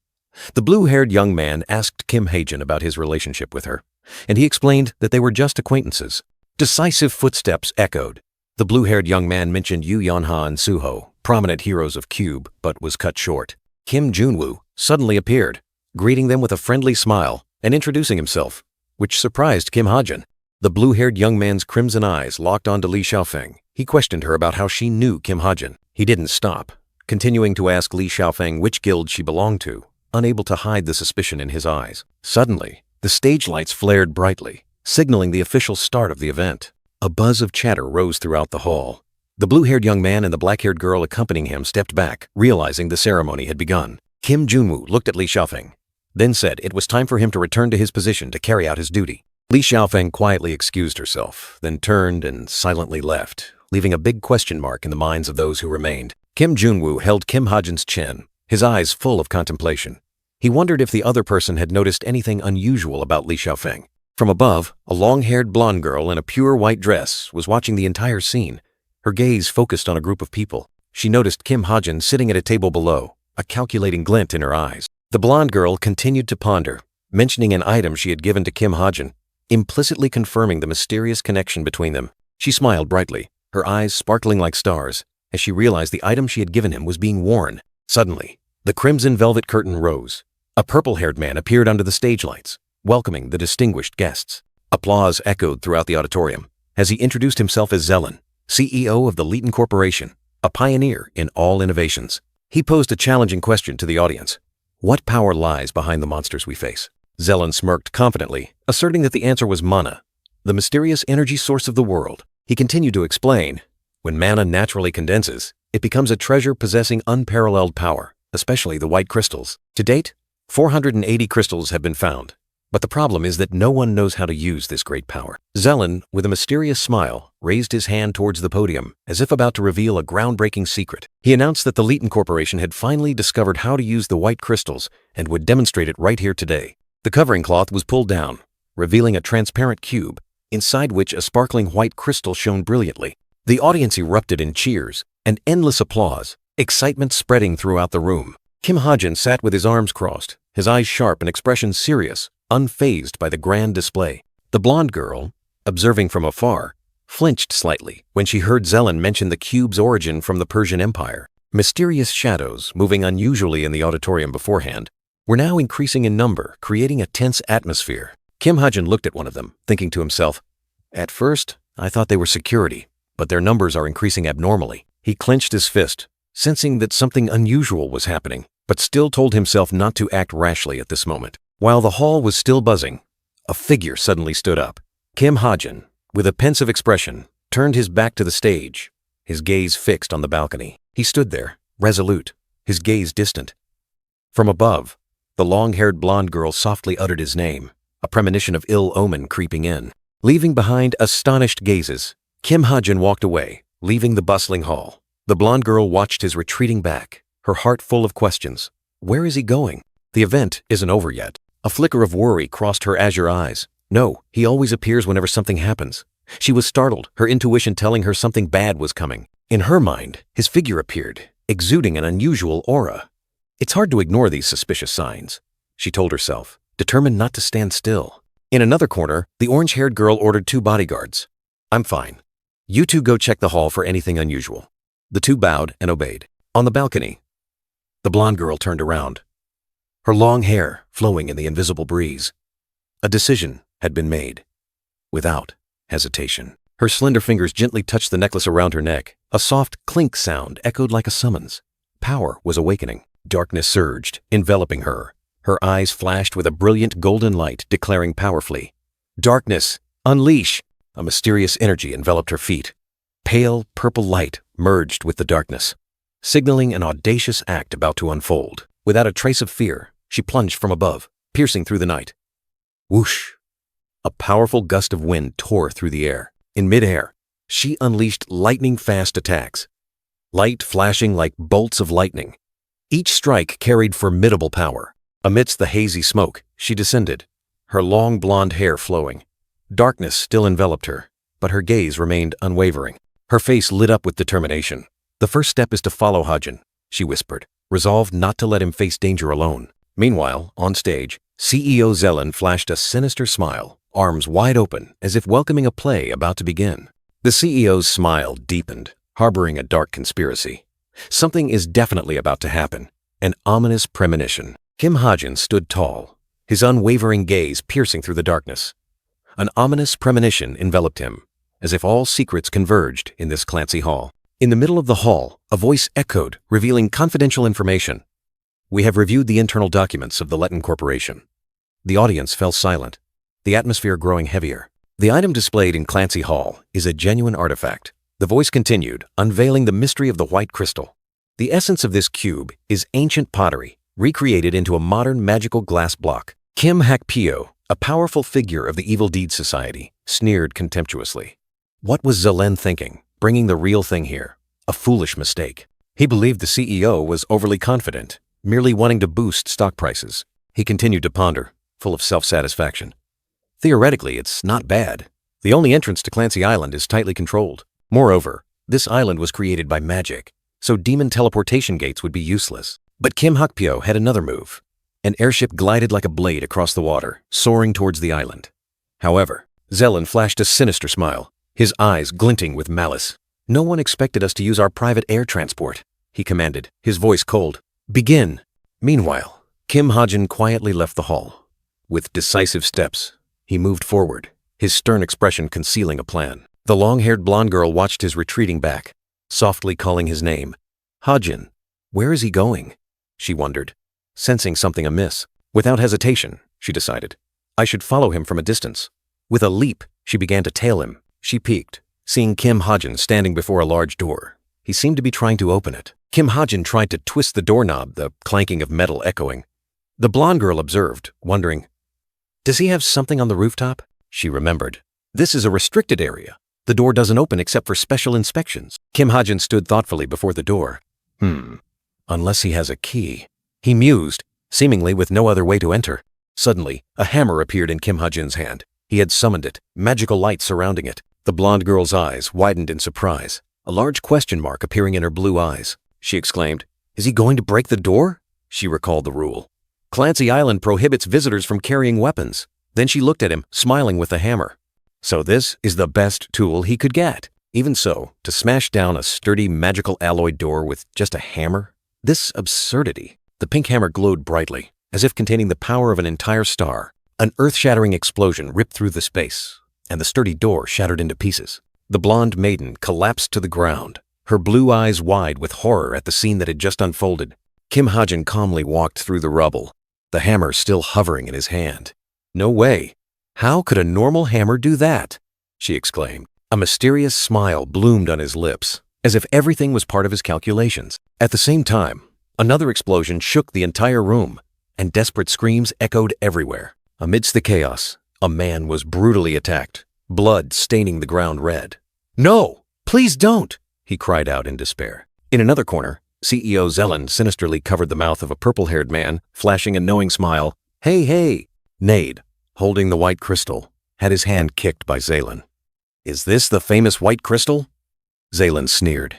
S1: The blue-haired young man asked Kim Ha-jin about his relationship with her, and he explained that they were just acquaintances. Decisive footsteps echoed. The blue-haired young man mentioned Yu Yanha and Suho, prominent heroes of Cube, but was cut short. Kim Junwoo suddenly appeared, greeting them with a friendly smile and introducing himself, which surprised Kim Ha-jin. The blue-haired young man's crimson eyes locked onto Li Xiaofeng. He questioned her about how she knew Kim Ha-jin. He didn't stop, continuing to ask Li Xiaofeng which guild she belonged to, unable to hide the suspicion in his eyes. Suddenly, the stage lights flared brightly, signaling the official start of the event. A buzz of chatter rose throughout the hall. The blue-haired young man and the black-haired girl accompanying him stepped back, realizing the ceremony had begun. Kim Junwoo looked at Li Xiaofeng, then said it was time for him to return to his position to carry out his duty. Li Xiaofeng quietly excused herself, then turned and silently left, leaving a big question mark in the minds of those who remained. Kim Junwoo held Kim Ha-jin's chin, his eyes full of contemplation. He wondered if the other person had noticed anything unusual about Li Xiaofeng. From above, a long-haired blonde girl in a pure white dress was watching the entire scene, her gaze focused on a group of people. She noticed Kim Ha-jin sitting at a table below, a calculating glint in her eyes. The blonde girl continued to ponder, mentioning an item she had given to Kim Ha-jin, implicitly confirming the mysterious connection between them. She smiled brightly, her eyes sparkling like stars, as she realized the item she had given him was being worn. Suddenly, the crimson velvet curtain rose. A purple-haired man appeared under the stage lights, welcoming the distinguished guests. Applause echoed throughout the auditorium as he introduced himself as Zelin, CEO of the Letton Corporation, a pioneer in all innovations. He posed a challenging question to the audience. What power lies behind the monsters we face? Zelin smirked confidently, asserting that the answer was mana, the mysterious energy source of the world. He continued to explain, when mana naturally condenses, it becomes a treasure possessing unparalleled power, especially the white crystals. To date, 480 crystals have been found, But the problem is that no one knows how to use this great power. Zelen, with a mysterious smile, raised his hand towards the podium, as if about to reveal a groundbreaking secret. He announced that the Leighton Corporation had finally discovered how to use the white crystals and would demonstrate it right here today. The covering cloth was pulled down, revealing a transparent cube, inside which a sparkling white crystal shone brilliantly. The audience erupted in cheers and endless applause, excitement spreading throughout the room. Kim Ha-jin sat with his arms crossed, his eyes sharp and expression serious, unfazed by the grand display. The blonde girl, observing from afar, flinched slightly when she heard Zelen mention the cube's origin from the Persian Empire. Mysterious shadows, moving unusually in the auditorium beforehand, were now increasing in number, creating a tense atmosphere. Kim Ha-jin looked at one of them, thinking to himself, "At first, I thought they were security, but their numbers are increasing abnormally." He clenched his fist, sensing that something unusual was happening, but still told himself not to act rashly at this moment. While the hall was still buzzing, a figure suddenly stood up. Kim Ha-jin, with a pensive expression, turned his back to the stage, his gaze fixed on the balcony. He stood there, resolute, his gaze distant. From above, the long-haired blonde girl softly uttered his name, a premonition of ill omen creeping in. Leaving behind astonished gazes, Kim Ha-jin walked away, leaving the bustling hall. The blonde girl watched his retreating back, her heart full of questions. Where is he going? The event isn't over yet. A flicker of worry crossed her azure eyes. No, he always appears whenever something happens. She was startled, her intuition telling her something bad was coming. In her mind, his figure appeared, exuding an unusual aura. It's hard to ignore these suspicious signs, she told herself, determined not to stand still. In another corner, the orange-haired girl ordered 2 bodyguards. "I'm fine. You two go check the hall for anything unusual." The 2 bowed and obeyed. On the balcony, the blonde girl turned around, her long hair flowing in the invisible breeze. A decision had been made, without hesitation. Her slender fingers gently touched the necklace around her neck. A soft clink sound echoed like a summons. Power was awakening. Darkness surged, enveloping her. Her eyes flashed with a brilliant golden light, declaring powerfully, "Darkness, unleash!" A mysterious energy enveloped her feet. Pale purple light merged with the darkness, signaling an audacious act about to unfold. Without a trace of fear, she plunged from above, piercing through the night. Whoosh! A powerful gust of wind tore through the air. In midair, she unleashed lightning-fast attacks, light flashing like bolts of lightning. Each strike carried formidable power. Amidst the hazy smoke, she descended, her long blonde hair flowing. Darkness still enveloped her, but her gaze remained unwavering. Her face lit up with determination. "The first step is to follow Ha-jin," she whispered, resolved not to let him face danger alone. Meanwhile, on stage, CEO Zelen flashed a sinister smile, arms wide open as if welcoming a play about to begin. The CEO's smile deepened, harboring a dark conspiracy. Something is definitely about to happen, an ominous premonition. Kim Ha-jin stood tall, his unwavering gaze piercing through the darkness. An ominous premonition enveloped him, as if all secrets converged in this Clancy Hall. In the middle of the hall, a voice echoed, revealing confidential information. "We have reviewed the internal documents of the Leighton Corporation." The audience fell silent, the atmosphere growing heavier. "The item displayed in Clancy Hall is a genuine artifact." The voice continued, unveiling the mystery of the white crystal. "The essence of this cube is ancient pottery, recreated into a modern magical glass block." Kim Hak-pyo, a powerful figure of the Evil Deed Society, sneered contemptuously. What was Zelen thinking, bringing the real thing here? A foolish mistake. He believed the CEO was overly confident, merely wanting to boost stock prices. He continued to ponder, full of self-satisfaction. Theoretically, it's not bad. The only entrance to Clancy Island is tightly controlled. Moreover, this island was created by magic, so demon teleportation gates would be useless. But Kim Hak-pyo had another move. An airship glided like a blade across the water, soaring towards the island. However, Zelen flashed a sinister smile, his eyes glinting with malice. "No one expected us to use our private air transport," he commanded, his voice cold. "Begin." Meanwhile, Kim Ha-jin quietly left the hall. With decisive steps, he moved forward, his stern expression concealing a plan. The long-haired blonde girl watched his retreating back, softly calling his name. "Ha-jin, where is he going?" she wondered, sensing something amiss. Without hesitation, she decided, I should follow him from a distance. With a leap, she began to tail him. She peeked, seeing Kim Ha-jin standing before a large door. He seemed to be trying to open it. Kim Ha-jin tried to twist the doorknob, the clanking of metal echoing. The blonde girl observed, wondering, Does he have something on the rooftop? She remembered. This is a restricted area. The door doesn't open except for special inspections. Kim Ha-jin stood thoughtfully before the door. Unless he has a key. He mused, seemingly with no other way to enter. Suddenly, a hammer appeared in Kim Ha-jin's hand. He had summoned it, magical light surrounding it. The blonde girl's eyes widened in surprise, a large question mark appearing in her blue eyes. She exclaimed, "Is he going to break the door?" She recalled the rule. Clancy Island prohibits visitors from carrying weapons. Then she looked at him, smiling with the hammer. So this is the best tool he could get. Even so, to smash down a sturdy magical alloy door with just a hammer? This absurdity. The pink hammer glowed brightly, as if containing the power of an entire star. An earth-shattering explosion ripped through the space, and the sturdy door shattered into pieces. The blonde maiden collapsed to the ground, her blue eyes wide with horror at the scene that had just unfolded. Kim Ha-jin calmly walked through the rubble, the hammer still hovering in his hand. No way. How could a normal hammer do that? She exclaimed. A mysterious smile bloomed on his lips, as if everything was part of his calculations. At the same time, another explosion shook the entire room, and desperate screams echoed everywhere. Amidst the chaos, a man was brutally attacked, blood staining the ground red. "No! Please don't!" he cried out in despair. In another corner, CEO Zelen sinisterly covered the mouth of a purple-haired man, flashing a knowing smile. "Hey, hey!" Nade, holding the white crystal, had his hand kicked by Zelen. "Is this the famous white crystal?" Zelen sneered.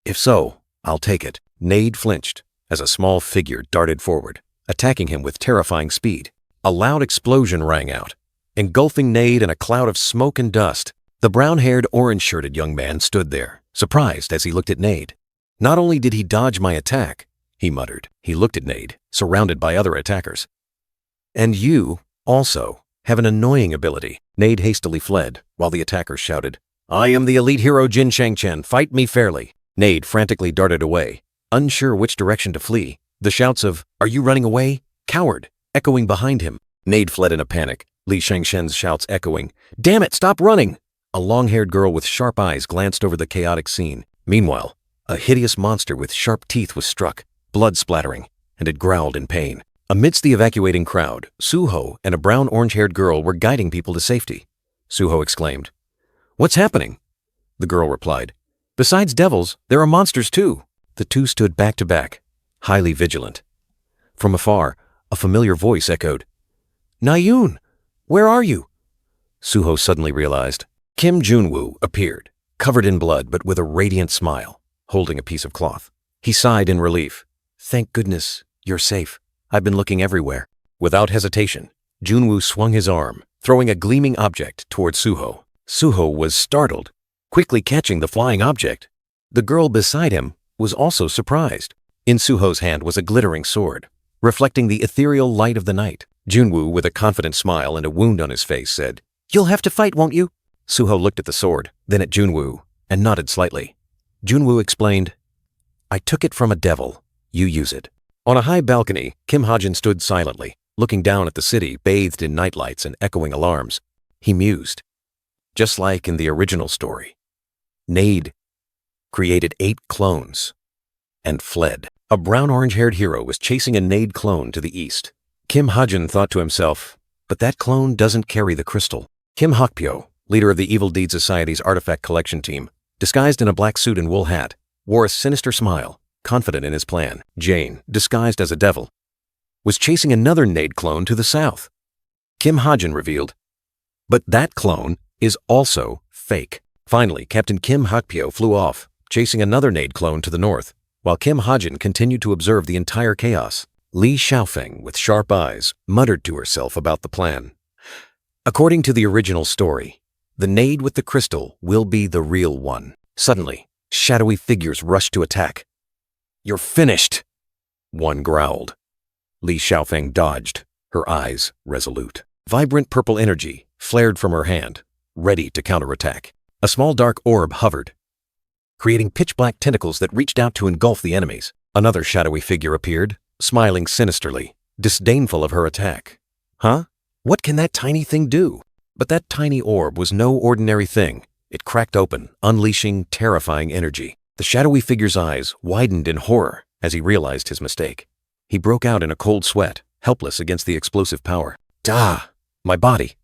S1: "If so, I'll take it." Nade flinched as a small figure darted forward, attacking him with terrifying speed. A loud explosion rang out, engulfing Nade in a cloud of smoke and dust. The brown-haired, orange-shirted young man stood there, surprised as he looked at Nade. "Not only did he dodge my attack," he muttered. He looked at Nade, surrounded by other attackers. "And you, also, have an annoying ability." Nade hastily fled, while the attackers shouted, "I am the elite hero Jin Shangchen, fight me fairly." Nade frantically darted away, unsure which direction to flee. The shouts of, "Are you running away? Coward!" echoing behind him. Nade fled in a panic, Li Shangshen's shouts echoing, "Damn it, stop running!" A long-haired girl with sharp eyes glanced over the chaotic scene. Meanwhile, a hideous monster with sharp teeth was struck, blood splattering, and it growled in pain. Amidst the evacuating crowd, Suho and a brown orange-haired girl were guiding people to safety. Suho exclaimed, "What's happening?" The girl replied, "Besides devils, there are monsters too." The two stood back to back, highly vigilant. From afar, a familiar voice echoed, "Nayun, where are you?" Suho suddenly realized. Kim Junwoo appeared, covered in blood but with a radiant smile, holding a piece of cloth. He sighed in relief. "Thank goodness, you're safe. I've been looking everywhere." Without hesitation, Junwoo swung his arm, throwing a gleaming object toward Suho. Suho was startled, quickly catching the flying object. The girl beside him was also surprised. In Suho's hand was a glittering sword, reflecting the ethereal light of the night. Junwoo, with a confident smile and a wound on his face, said, "You'll have to fight, won't you?" Suho looked at the sword, then at Junwoo, and nodded slightly. Junwoo explained, "I took it from a devil. You use it." On a high balcony, Kim Ha-jin stood silently, looking down at the city bathed in nightlights and echoing alarms. He mused. Just like in the original story, Nade created 8 clones and fled. A brown-orange-haired hero was chasing a Nade clone to the east. Kim Ha-jin thought to himself, but that clone doesn't carry the crystal. Kim Hokpyo, leader of the Evil Deed Society's artifact collection team, disguised in a black suit and wool hat, wore a sinister smile, confident in his plan. Jane, disguised as a devil, was chasing another Nade clone to the south. Kim Ha-jin revealed, but that clone is also fake. Finally, Captain Kim Hokpyo flew off, chasing another Nade clone to the north, while Kim Ha-jin continued to observe the entire chaos. Li Xiaofeng, with sharp eyes, muttered to herself about the plan. According to the original story, the Nade with the crystal will be the real one. Suddenly, shadowy figures rushed to attack. "You're finished," one growled. Li Xiaofeng dodged, her eyes resolute. Vibrant purple energy flared from her hand, ready to counterattack. A small dark orb hovered, creating pitch-black tentacles that reached out to engulf the enemies. Another shadowy figure appeared, smiling sinisterly, disdainful of her attack. Huh? What can that tiny thing do? But that tiny orb was no ordinary thing. It cracked open, unleashing terrifying energy. The shadowy figure's eyes widened in horror as he realized his mistake. He broke out in a cold sweat, helpless against the explosive power. "Da!" My body.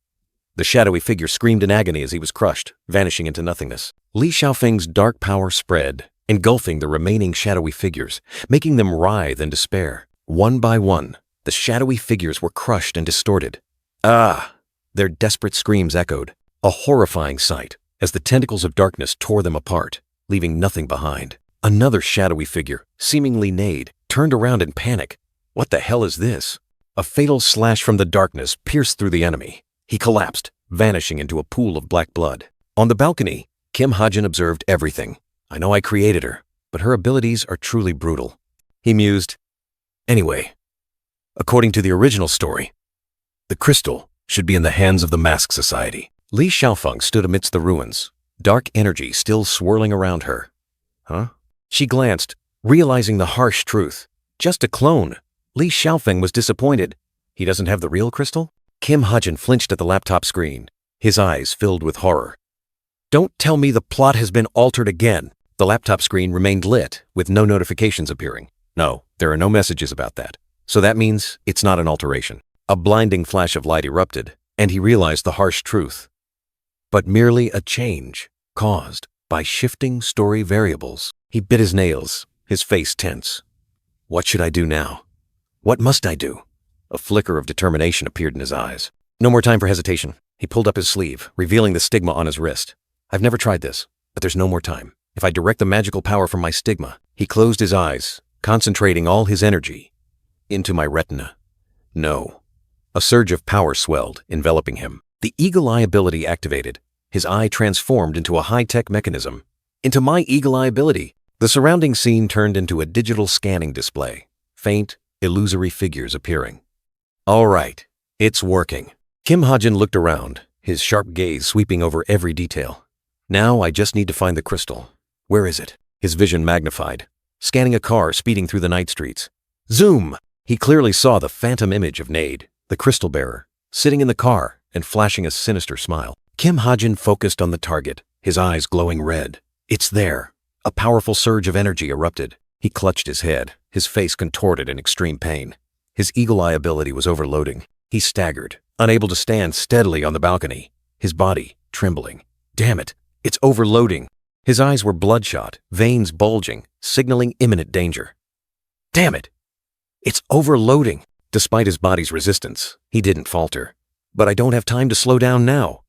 S1: The shadowy figure screamed in agony as he was crushed, vanishing into nothingness. Li Xiaofeng's dark power spread, engulfing the remaining shadowy figures, making them writhe in despair. One by one, the shadowy figures were crushed and distorted. Ah! Their desperate screams echoed, a horrifying sight, as the tentacles of darkness tore them apart, leaving nothing behind. Another shadowy figure, seemingly neighed, turned around in panic. What the hell is this? A fatal slash from the darkness pierced through the enemy. He collapsed, vanishing into a pool of black blood. On the balcony, Kim Hajin observed everything. I know I created her, but her abilities are truly brutal. He mused. Anyway, according to the original story, the crystal should be in the hands of the Mask Society. Li Xiaofeng stood amidst the ruins, dark energy still swirling around her. Huh? She glanced, realizing the harsh truth. Just a clone. Li Xiaofeng was disappointed. He doesn't have the real crystal? Kim Hajin flinched at the laptop screen, his eyes filled with horror. Don't tell me the plot has been altered again. The laptop screen remained lit, with no notifications appearing. No, there are no messages about that. So that means it's not an alteration. A blinding flash of light erupted, and he realized the harsh truth. But merely a change, caused by shifting story variables. He bit his nails, his face tense. What should I do now? What must I do? A flicker of determination appeared in his eyes. No more time for hesitation. He pulled up his sleeve, revealing the stigma on his wrist. I've never tried this, but there's no more time. If I direct the magical power from my stigma, he closed his eyes, concentrating all his energy into my retina. No. A surge of power swelled, enveloping him. The eagle eye ability activated. His eye transformed into a high-tech mechanism. Into my eagle eye ability. The surrounding scene turned into a digital scanning display. Faint, illusory figures appearing. All right, it's working. Kim Hajin looked around, his sharp gaze sweeping over every detail. Now I just need to find the crystal. Where is it? His vision magnified, scanning a car speeding through the night streets. Zoom! He clearly saw the phantom image of Nade, the crystal bearer, sitting in the car and flashing a sinister smile. Kim Hajin focused on the target, his eyes glowing red. It's there. A powerful surge of energy erupted. He clutched his head, his face contorted in extreme pain. His eagle eye ability was overloading. He staggered, unable to stand steadily on the balcony, his body trembling. Damn it, it's overloading. His eyes were bloodshot, veins bulging, signaling imminent danger. Damn it, it's overloading. Despite his body's resistance, he didn't falter. But I don't have time to slow down now.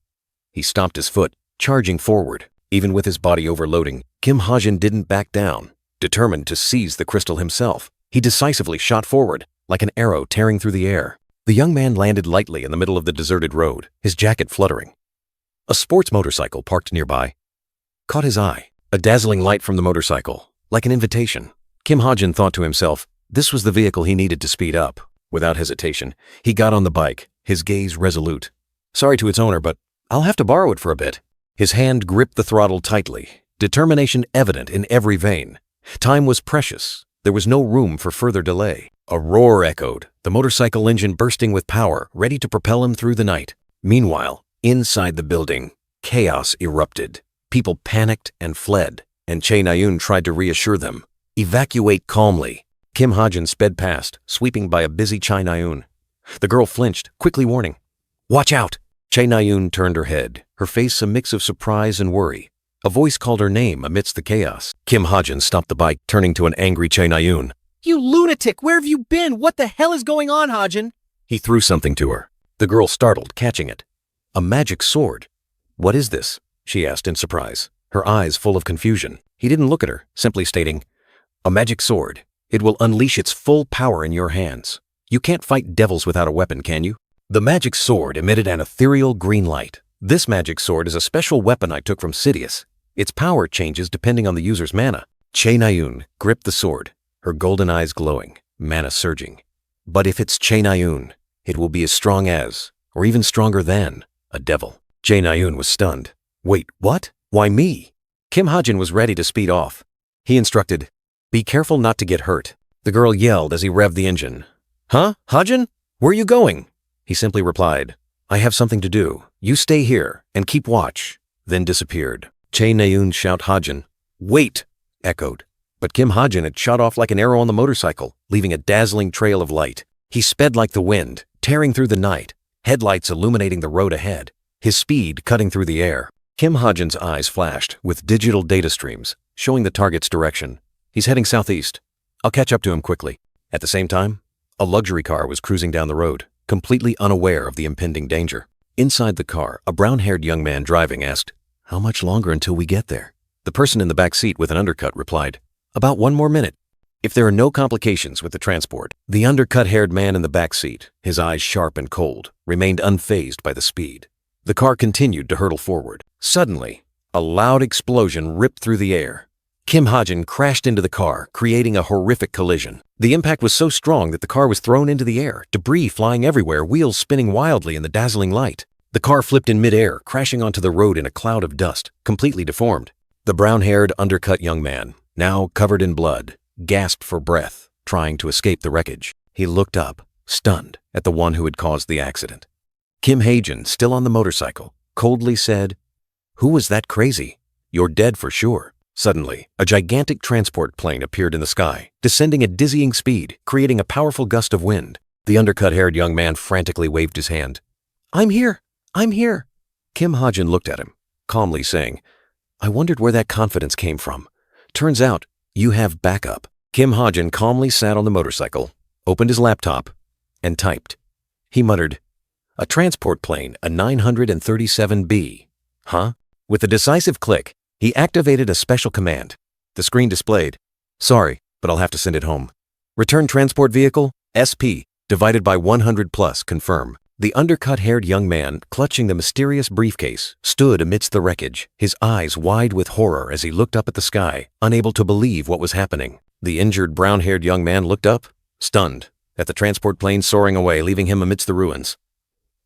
S1: He stomped his foot, charging forward. Even with his body overloading, Kim Hajin didn't back down. Determined to seize the crystal himself, he decisively shot forward, like an arrow tearing through the air. The young man landed lightly in the middle of the deserted road, his jacket fluttering. A sports motorcycle parked nearby caught his eye. A dazzling light from the motorcycle, like an invitation. Kim Hajin thought to himself, this was the vehicle he needed to speed up. Without hesitation, he got on the bike, his gaze resolute. Sorry to its owner, but I'll have to borrow it for a bit. His hand gripped the throttle tightly, determination evident in every vein. Time was precious. There was no room for further delay. A roar echoed, the motorcycle engine bursting with power, ready to propel him through the night. Meanwhile, inside the building, chaos erupted. People panicked and fled, and Che Nayun tried to reassure them. Evacuate calmly. Kim Hajin sped past, sweeping by a busy Che Nayun. The girl flinched, quickly warning, "Watch out!" Che Nayun turned her head, her face a mix of surprise and worry. A voice called her name amidst the chaos. Kim Hajin stopped the bike, turning to an angry Che Nayun.
S2: You lunatic! Where have you been? What the hell is going on, Hajin?
S1: He threw something to her. The girl startled, catching it. A magic sword. What is this? She asked in surprise, her eyes full of confusion. He didn't look at her, simply stating, "A magic sword. It will unleash its full power in your hands. You can't fight devils without a weapon, can you?" The magic sword emitted an ethereal green light. This magic sword is a special weapon I took from Sidious. Its power changes depending on the user's mana. Che Nayun gripped the sword, her golden eyes glowing, mana surging. But if it's Che Nayun, it will be as strong as, or even stronger than, a devil. Che Nayun was stunned. Wait, what? Why me? Kim Hajin was ready to speed off. He instructed, "Be careful not to get hurt." The girl yelled as he revved the engine. "Huh? Hajin? Where are you going?" He simply replied, "I have something to do. You stay here and keep watch," then disappeared. Che Nayun's shout Hajin, "Wait!" echoed. But Kim Hajin had shot off like an arrow on the motorcycle, leaving a dazzling trail of light. He sped like the wind, tearing through the night, headlights illuminating the road ahead, his speed cutting through the air. Kim Ha-jin's eyes flashed with digital data streams, showing the target's direction. He's heading southeast. I'll catch up to him quickly. At the same time, a luxury car was cruising down the road, completely unaware of the impending danger. Inside the car, a brown-haired young man driving asked, "How much longer until we get there?" The person in the back seat with an undercut replied, "About 1 more minute." If there are no complications with the transport, the undercut-haired man in the back seat, his eyes sharp and cold, remained unfazed by the speed. The car continued to hurtle forward. Suddenly, a loud explosion ripped through the air. Kim Ha-jin crashed into the car, creating a horrific collision. The impact was so strong that the car was thrown into the air, debris flying everywhere, wheels spinning wildly in the dazzling light. The car flipped in midair, crashing onto the road in a cloud of dust, completely deformed. The brown-haired, undercut young man, now covered in blood, gasped for breath, trying to escape the wreckage. He looked up, stunned, at the one who had caused the accident. Kim Ha-jin, still on the motorcycle, coldly said, "Who was that crazy? You're dead for sure." Suddenly, a gigantic transport plane appeared in the sky, descending at dizzying speed, creating a powerful gust of wind. The undercut-haired young man frantically waved his hand. "I'm here! I'm here!" Kim Ha-jin looked at him, calmly saying, "I wondered where that confidence came from. Turns out, you have backup." Kim Ha-jin calmly sat on the motorcycle, opened his laptop, and typed. He muttered, "A transport plane, a 937B. Huh?" With a decisive click, he activated a special command. The screen displayed, "Sorry, but I'll have to send it home. Return transport vehicle, SP, divided by 100 plus, confirm." The undercut-haired young man, clutching the mysterious briefcase, stood amidst the wreckage, his eyes wide with horror as he looked up at the sky, unable to believe what was happening. The injured brown-haired young man looked up, stunned, at the transport plane soaring away, leaving him amidst the ruins.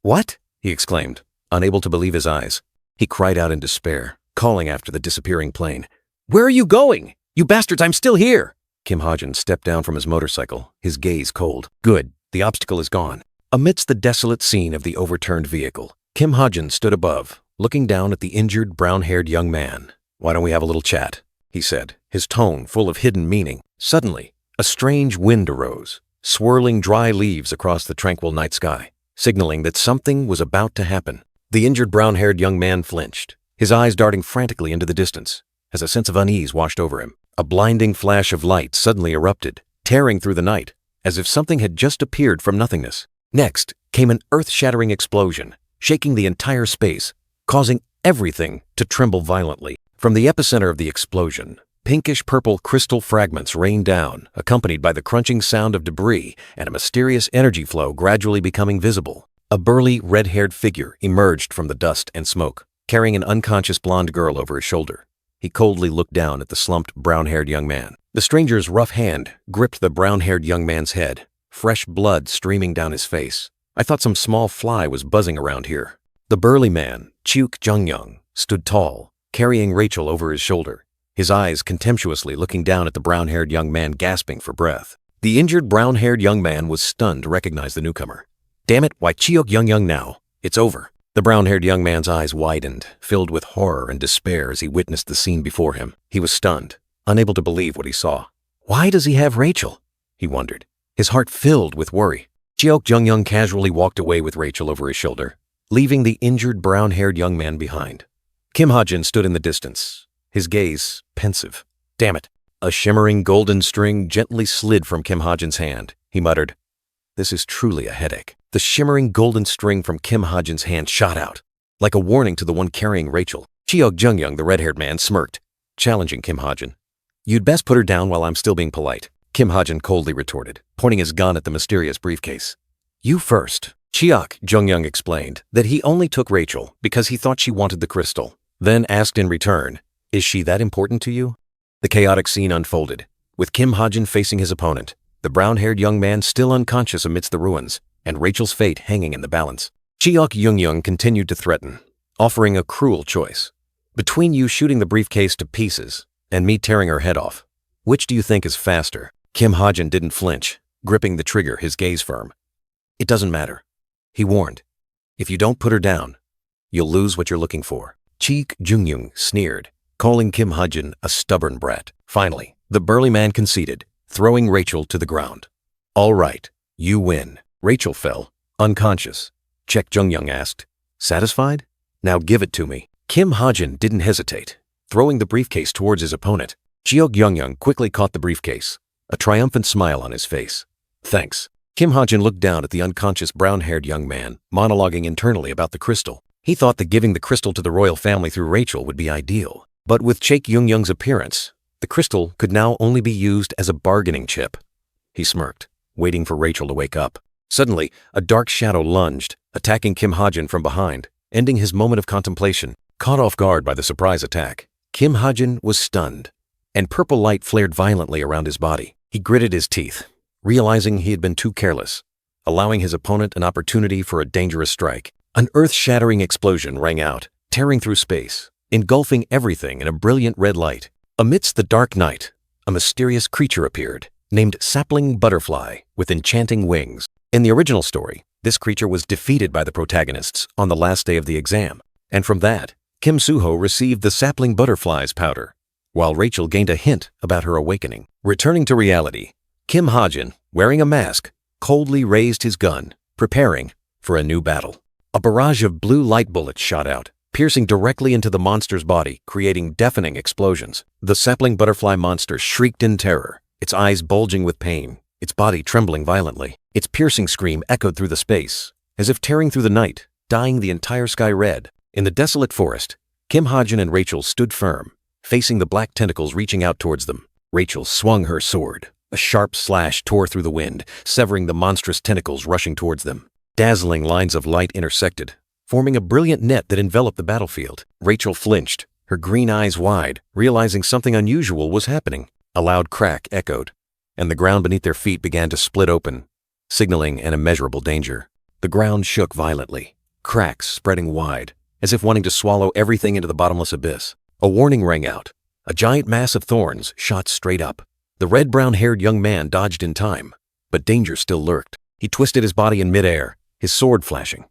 S1: "What?" he exclaimed, unable to believe his eyes. He cried out in despair, calling after the disappearing plane. "Where are you going? You bastards, I'm still here!" Kim Ha-jin stepped down from his motorcycle, his gaze cold. Good, the obstacle is gone. Amidst the desolate scene of the overturned vehicle, Kim Ha-jin stood above, looking down at the injured brown-haired young man. "Why don't we have a little chat?" he said, his tone full of hidden meaning. Suddenly, a strange wind arose, swirling dry leaves across the tranquil night sky, signaling that something was about to happen. The injured brown-haired young man flinched, his eyes darting frantically into the distance, as a sense of unease washed over him. A blinding flash of light suddenly erupted, tearing through the night, as if something had just appeared from nothingness. Next came an earth-shattering explosion, shaking the entire space, causing everything to tremble violently. From the epicenter of the explosion, pinkish-purple crystal fragments rained down, accompanied by the crunching sound of debris and a mysterious energy flow gradually becoming visible. A burly, red-haired figure emerged from the dust and smoke, carrying an unconscious blonde girl over his shoulder. He coldly looked down at the slumped, brown-haired young man. The stranger's rough hand gripped the brown-haired young man's head, fresh blood streaming down his face. "I thought some small fly was buzzing around here." The burly man, Cheuk Jung-young, stood tall, carrying Rachel over his shoulder, his eyes contemptuously looking down at the brown-haired young man gasping for breath. The injured brown-haired young man was stunned to recognize the newcomer. "Damn it, why Cheuk Jung-young now? It's over." The brown-haired young man's eyes widened, filled with horror and despair as he witnessed the scene before him. He was stunned, unable to believe what he saw. Why does he have Rachel? He wondered, his heart filled with worry. Cheok Jung-young casually walked away with Rachel over his shoulder, leaving the injured brown-haired young man behind. Kim Ha-jin stood in the distance, his gaze pensive. "Damn it." A shimmering golden string gently slid from Kim Ha-jin's hand. He muttered, "This is truly a headache." The shimmering golden string from Kim Ha-jin's hand shot out, like a warning to the one carrying Rachel. Cheok Jung-young, the red-haired man, smirked, challenging Kim Ha-jin. "You'd best put her down while I'm still being polite," Kim Ha-jin coldly retorted, pointing his gun at the mysterious briefcase. "You first." Cheok Jung-young explained that he only took Rachel because he thought she wanted the crystal, then asked in return, "Is she that important to you?" The chaotic scene unfolded, with Kim Ha-jin facing his opponent, the brown-haired young man still unconscious amidst the ruins, and Rachel's fate hanging in the balance. Cheok Jung-young continued to threaten, offering a cruel choice. "Between you shooting the briefcase to pieces and me tearing her head off, which do you think is faster?" Kim Ha-jin didn't flinch, gripping the trigger, his gaze firm. "It doesn't matter," he warned. "If you don't put her down, you'll lose what you're looking for." Cheok Jung-young sneered, calling Kim Ha-jin a stubborn brat. Finally, the burly man conceded, throwing Rachel to the ground. "All right, you win." Rachel fell, unconscious, Check Jung-young asked. Satisfied? Now give it to me. Kim Ha-jin didn't hesitate, throwing the briefcase towards his opponent. Jeok Young-young quickly caught the briefcase, a triumphant smile on his face. Thanks. Kim Ha-jin looked down at the unconscious brown-haired young man, monologuing internally about the crystal. He thought that giving the crystal to the royal family through Rachel would be ideal. But with Cheok Young-young's appearance, the crystal could now only be used as a bargaining chip. He smirked, waiting for Rachel to wake up. Suddenly, a dark shadow lunged, attacking Kim Ha-jin from behind, ending his moment of contemplation. Caught off guard by the surprise attack, Kim Ha-jin was stunned, and purple light flared violently around his body. He gritted his teeth, realizing he had been too careless, allowing his opponent an opportunity for a dangerous strike. An earth-shattering explosion rang out, tearing through space, engulfing everything in a brilliant red light. Amidst the dark night, a mysterious creature appeared, named Sapling Butterfly, with enchanting wings. In the original story, this creature was defeated by the protagonists on the last day of the exam, and from that, Kim Soo-ho received the Sapling Butterfly's powder, while Rachel gained a hint about her awakening. Returning to reality, Kim Ha-jin, wearing a mask, coldly raised his gun, preparing for a new battle. A barrage of blue light bullets shot out, piercing directly into the monster's body, creating deafening explosions. The sapling butterfly monster shrieked in terror, its eyes bulging with pain, its body trembling violently. Its piercing scream echoed through the space, as if tearing through the night, dyeing the entire sky red. In the desolate forest, Kim Ha-jin and Rachel stood firm, facing the black tentacles reaching out towards them. Rachel swung her sword. A sharp slash tore through the wind, severing the monstrous tentacles rushing towards them. Dazzling lines of light intersected, forming a brilliant net that enveloped the battlefield. Rachel flinched, her green eyes wide, realizing something unusual was happening. A loud crack echoed, and the ground beneath their feet began to split open, signaling an immeasurable danger. The ground shook violently, cracks spreading wide, as if wanting to swallow everything into the bottomless abyss. A warning rang out. A giant mass of thorns shot straight up. The red-brown-haired young man dodged in time, but danger still lurked. He twisted his body in midair, his sword flashing.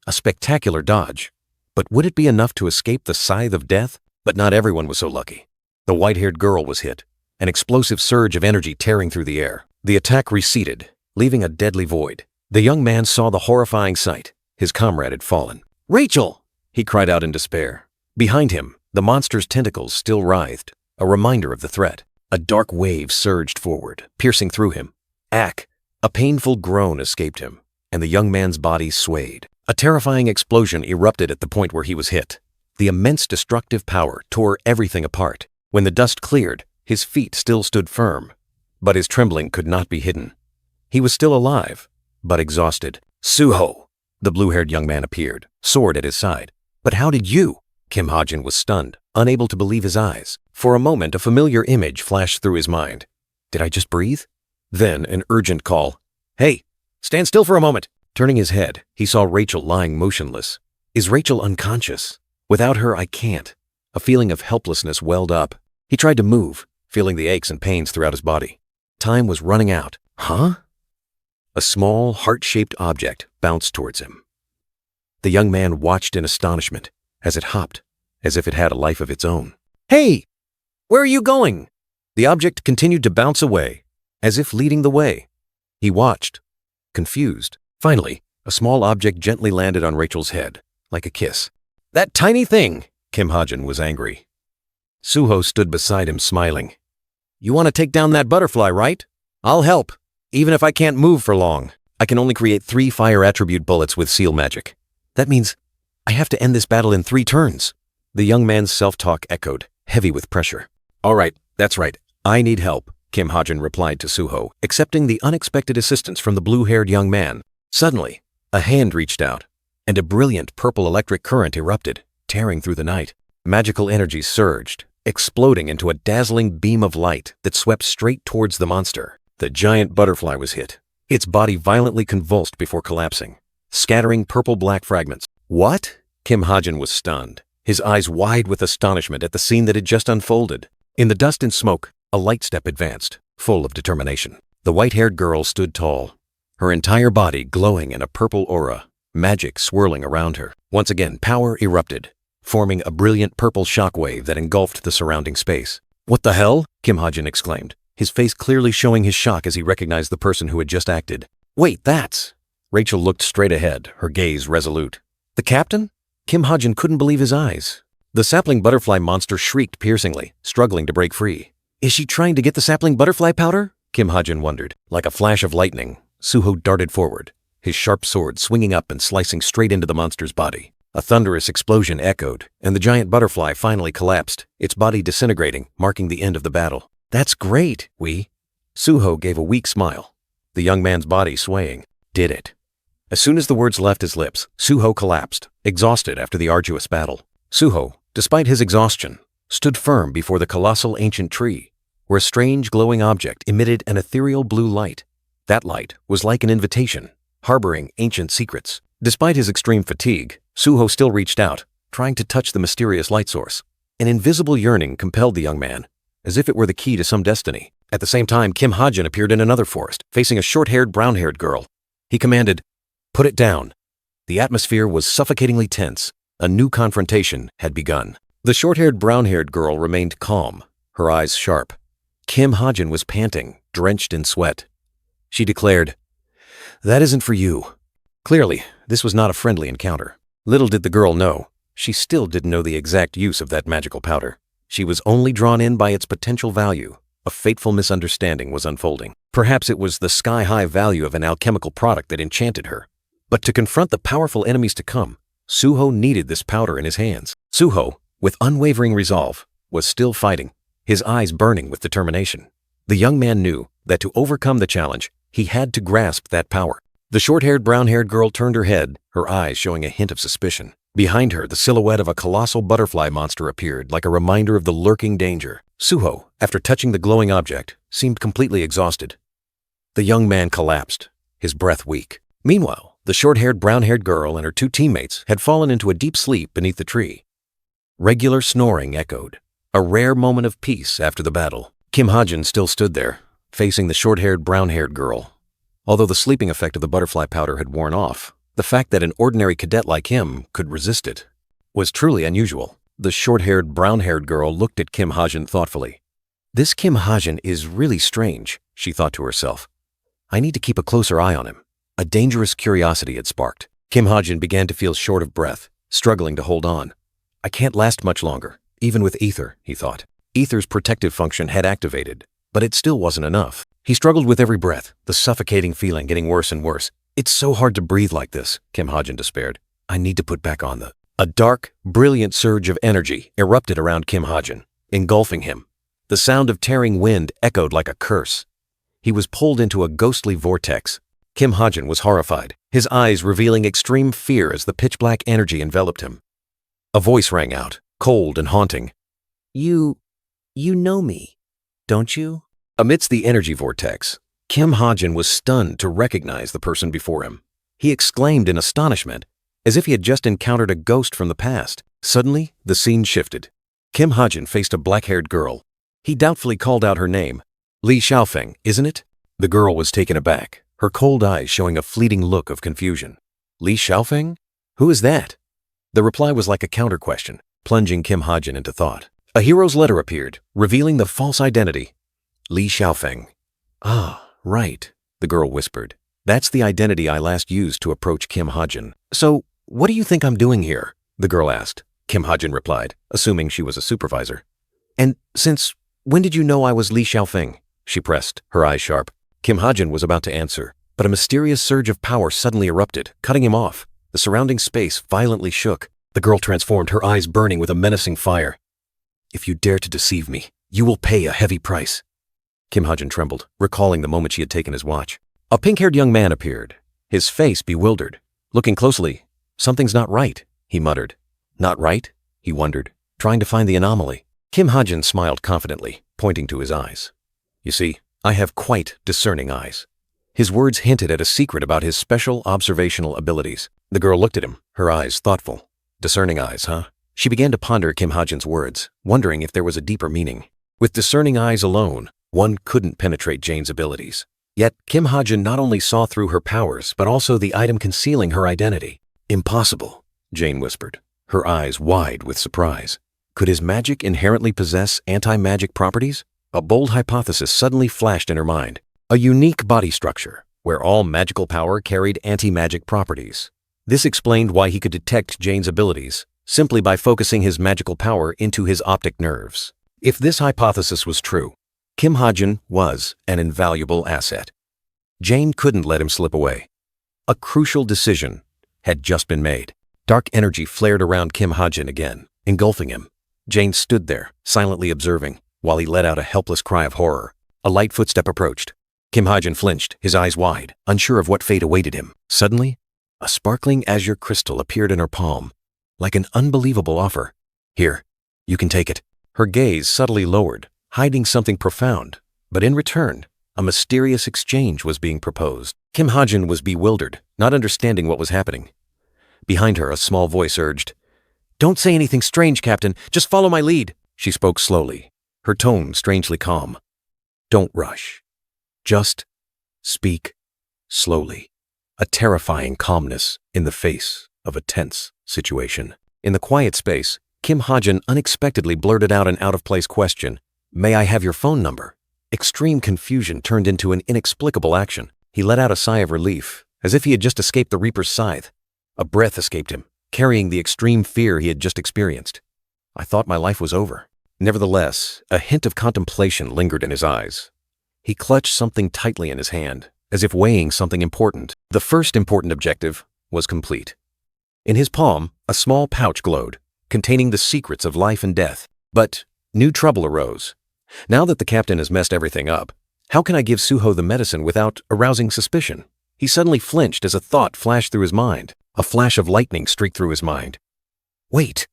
S1: A spectacular dodge. But would it be enough to escape the scythe of death? But not everyone was so lucky. The white-haired girl was hit, an explosive surge of energy tearing through the air. The attack receded, leaving a deadly void. The young man saw the horrifying sight. His comrade had fallen. "Rachel!" he cried out in despair. Behind him, the monster's tentacles still writhed, a reminder of the threat. A dark wave surged forward, piercing through him. Ack! A painful groan escaped him, and the young man's body swayed. A terrifying explosion erupted at the point where he was hit. The immense destructive power tore everything apart. When the dust cleared, his feet still stood firm, but his trembling could not be hidden. He was still alive, but exhausted. "Soo-ho!" The blue-haired young man appeared, sword at his side. "But how did you?" Kim Ha-jin was stunned, unable to believe his eyes. For a moment, a familiar image flashed through his mind. Did I just breathe? Then an urgent call. "Hey, stand still for a moment." Turning his head, he saw Rachel lying motionless. Is Rachel unconscious? Without her, I can't. A feeling of helplessness welled up. He tried to move, feeling the aches and pains throughout his body. Time was running out. Huh? A small, heart-shaped object bounced towards him. The young man watched in astonishment as it hopped, as if it had a life of its own. "Hey! Where are you going?" The object continued to bounce away, as if leading the way. He watched, confused. Finally, a small object gently landed on Rachel's head, like a kiss. "That tiny thing!" Kim Ha-jin was angry. Soo-ho stood beside him, smiling. "You want to take down that butterfly, right? I'll help. Even if I can't move for long, I can only create 3 fire attribute bullets with seal magic. That means I have to end this battle in 3 turns." The young man's self-talk echoed, heavy with pressure. "All right, that's right. I need help," Kim Ha-jin replied to Soo-ho, accepting the unexpected assistance from the blue-haired young man. Suddenly, a hand reached out, and a brilliant purple electric current erupted, tearing through the night. Magical energy surged, exploding into a dazzling beam of light that swept straight towards the monster. The giant butterfly was hit, its body violently convulsed before collapsing, scattering purple-black fragments. "What?" Kim Ha-jin was stunned, his eyes wide with astonishment at the scene that had just unfolded. In the dust and smoke, a light step advanced, full of determination. The white-haired girl stood tall, her entire body glowing in a purple aura, magic swirling around her. Once again, power erupted, forming a brilliant purple shockwave that engulfed the surrounding space. "What the hell?" Kim Ha-jin exclaimed, his face clearly showing his shock as he recognized the person who had just acted. "Wait, that's..." Rachel looked straight ahead, her gaze resolute. The captain? Kim Ha-jin couldn't believe his eyes. The sapling butterfly monster shrieked piercingly, struggling to break free. Is she trying to get the sapling butterfly powder? Kim Ha-jin wondered. Like a flash of lightning, Suho darted forward, his sharp sword swinging up and slicing straight into the monster's body. A thunderous explosion echoed, and the giant butterfly finally collapsed, its body disintegrating, marking the end of the battle. That's great, Suho gave a weak smile, the young man's body swaying. Did it. As soon as the words left his lips, Suho collapsed, exhausted after the arduous battle. Suho, despite his exhaustion, stood firm before the colossal ancient tree, where a strange glowing object emitted an ethereal blue light. That light was like an invitation, harboring ancient secrets. Despite his extreme fatigue, Suho still reached out, trying to touch the mysterious light source. An invisible yearning compelled the young man, as if it were the key to some destiny. At the same time, Kim Ha-jin appeared in another forest, facing a short-haired, brown-haired girl. He commanded, "Put it down." The atmosphere was suffocatingly tense. A new confrontation had begun. The short-haired, brown-haired girl remained calm, her eyes sharp. Kim Ha-jin was panting, drenched in sweat. She declared, "That isn't for you." Clearly, this was not a friendly encounter. Little did the girl know, she still didn't know the exact use of that magical powder. She was only drawn in by its potential value. A fateful misunderstanding was unfolding. Perhaps it was the sky-high value of an alchemical product that enchanted her. But to confront the powerful enemies to come, Suho needed this powder in his hands. Suho, with unwavering resolve, was still fighting, his eyes burning with determination. The young man knew that to overcome the challenge, he had to grasp that power. The short-haired, brown-haired girl turned her head, her eyes showing a hint of suspicion. Behind her, the silhouette of a colossal butterfly monster appeared, like a reminder of the lurking danger. Suho, after touching the glowing object, seemed completely exhausted. The young man collapsed, his breath weak. Meanwhile, the short-haired, brown-haired girl and her two teammates had fallen into a deep sleep beneath the tree. Regular snoring echoed, a rare moment of peace after the battle. Kim Ha-jin still stood there, facing the short-haired, brown-haired girl. Although the sleeping effect of the butterfly powder had worn off, the fact that an ordinary cadet like him could resist it was truly unusual. The short-haired, brown-haired girl looked at Kim Ha-jin thoughtfully. This Kim Ha-jin is really strange, she thought to herself. I need to keep a closer eye on him. A dangerous curiosity had sparked. Kim Ha-jin began to feel short of breath, struggling to hold on. I can't last much longer, even with ether, he thought. Ether's protective function had activated, but it still wasn't enough. He struggled with every breath, the suffocating feeling getting worse and worse. It's so hard to breathe like this, Kim Ha-jin despaired. I need to put back on the... A dark, brilliant surge of energy erupted around Kim Ha-jin, engulfing him. The sound of tearing wind echoed like a curse. He was pulled into a ghostly vortex. Kim Ha-jin was horrified, his eyes revealing extreme fear as the pitch-black energy enveloped him. A voice rang out, cold and haunting. You know me, don't you? Amidst the energy vortex, Kim Ha-jin was stunned to recognize the person before him. He exclaimed in astonishment, as if he had just encountered a ghost from the past. Suddenly, the scene shifted. Kim Ha-jin faced a black-haired girl. He doubtfully called out her name. Li Xiaofeng, isn't it? The girl was taken aback, her cold eyes showing a fleeting look of confusion. Li Xiaofeng? Who is that? The reply was like a counter-question, plunging Kim Ha-jin into thought. A hero's letter appeared, revealing the false identity. Li Xiaofeng. Ah, right, the girl whispered. That's the identity I last used to approach Kim Ha-jin. So, what do you think I'm doing here? The girl asked. Kim Ha-jin replied, assuming she was a supervisor. And since when did you know I was Li Xiaofeng? She pressed, her eyes sharp. Kim Ha-jin was about to answer, but a mysterious surge of power suddenly erupted, cutting him off. The surrounding space violently shook. The girl transformed, her eyes burning with a menacing fire. If you dare to deceive me, you will pay a heavy price. Kim Ha-jin trembled, recalling the moment she had taken his watch. A pink-haired young man appeared, his face bewildered. Looking closely, something's not right, he muttered. Not right? He wondered, trying to find the anomaly. Kim Ha-jin smiled confidently, pointing to his eyes. You see, I have quite discerning eyes. His words hinted at a secret about his special observational abilities. The girl looked at him, her eyes thoughtful. Discerning eyes, huh? She began to ponder Kim Ha-jin's words, wondering if there was a deeper meaning. With discerning eyes alone, one couldn't penetrate Jane's abilities. Yet, Kim Ha-jin not only saw through her powers, but also the item concealing her identity. Impossible, Jane whispered, her eyes wide with surprise. Could his magic inherently possess anti-magic properties? A bold hypothesis suddenly flashed in her mind. A unique body structure, where all magical power carried anti-magic properties. This explained why he could detect Jane's abilities simply by focusing his magical power into his optic nerves. If this hypothesis was true, Kim Ha-jin was an invaluable asset. Jane couldn't let him slip away. A crucial decision had just been made. Dark energy flared around Kim Ha-jin again, engulfing him. Jane stood there, silently observing, while he let out a helpless cry of horror. A light footstep approached. Kim Ha-jin flinched, his eyes wide, unsure of what fate awaited him. Suddenly, a sparkling azure crystal appeared in her palm, like an unbelievable offer. "Here, you can take it." Her gaze subtly lowered, hiding something profound, but in return, a mysterious exchange was being proposed. Kim Ha-jin was bewildered, not understanding what was happening. Behind her, a small voice urged, "Don't say anything strange, Captain. Just follow my lead." She spoke slowly, her tone strangely calm. "Don't rush. Just speak slowly." A terrifying calmness in the face of a tense situation. In the quiet space, Kim Ha-jin unexpectedly blurted out an out-of-place question. "May I have your phone number?" Extreme confusion turned into an inexplicable action. He let out a sigh of relief, as if he had just escaped the Reaper's scythe. A breath escaped him, carrying the extreme fear he had just experienced. "I thought my life was over." Nevertheless, a hint of contemplation lingered in his eyes. He clutched something tightly in his hand, as if weighing something important. The first important objective was complete. In his palm, a small pouch glowed, containing the secrets of life and death. But new trouble arose. Now that the captain has messed everything up, how can I give Suho the medicine without arousing suspicion? He suddenly flinched as a thought flashed through his mind. A flash of lightning streaked through his mind. Wait,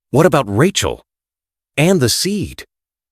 S1: what about Rachel? And the seed?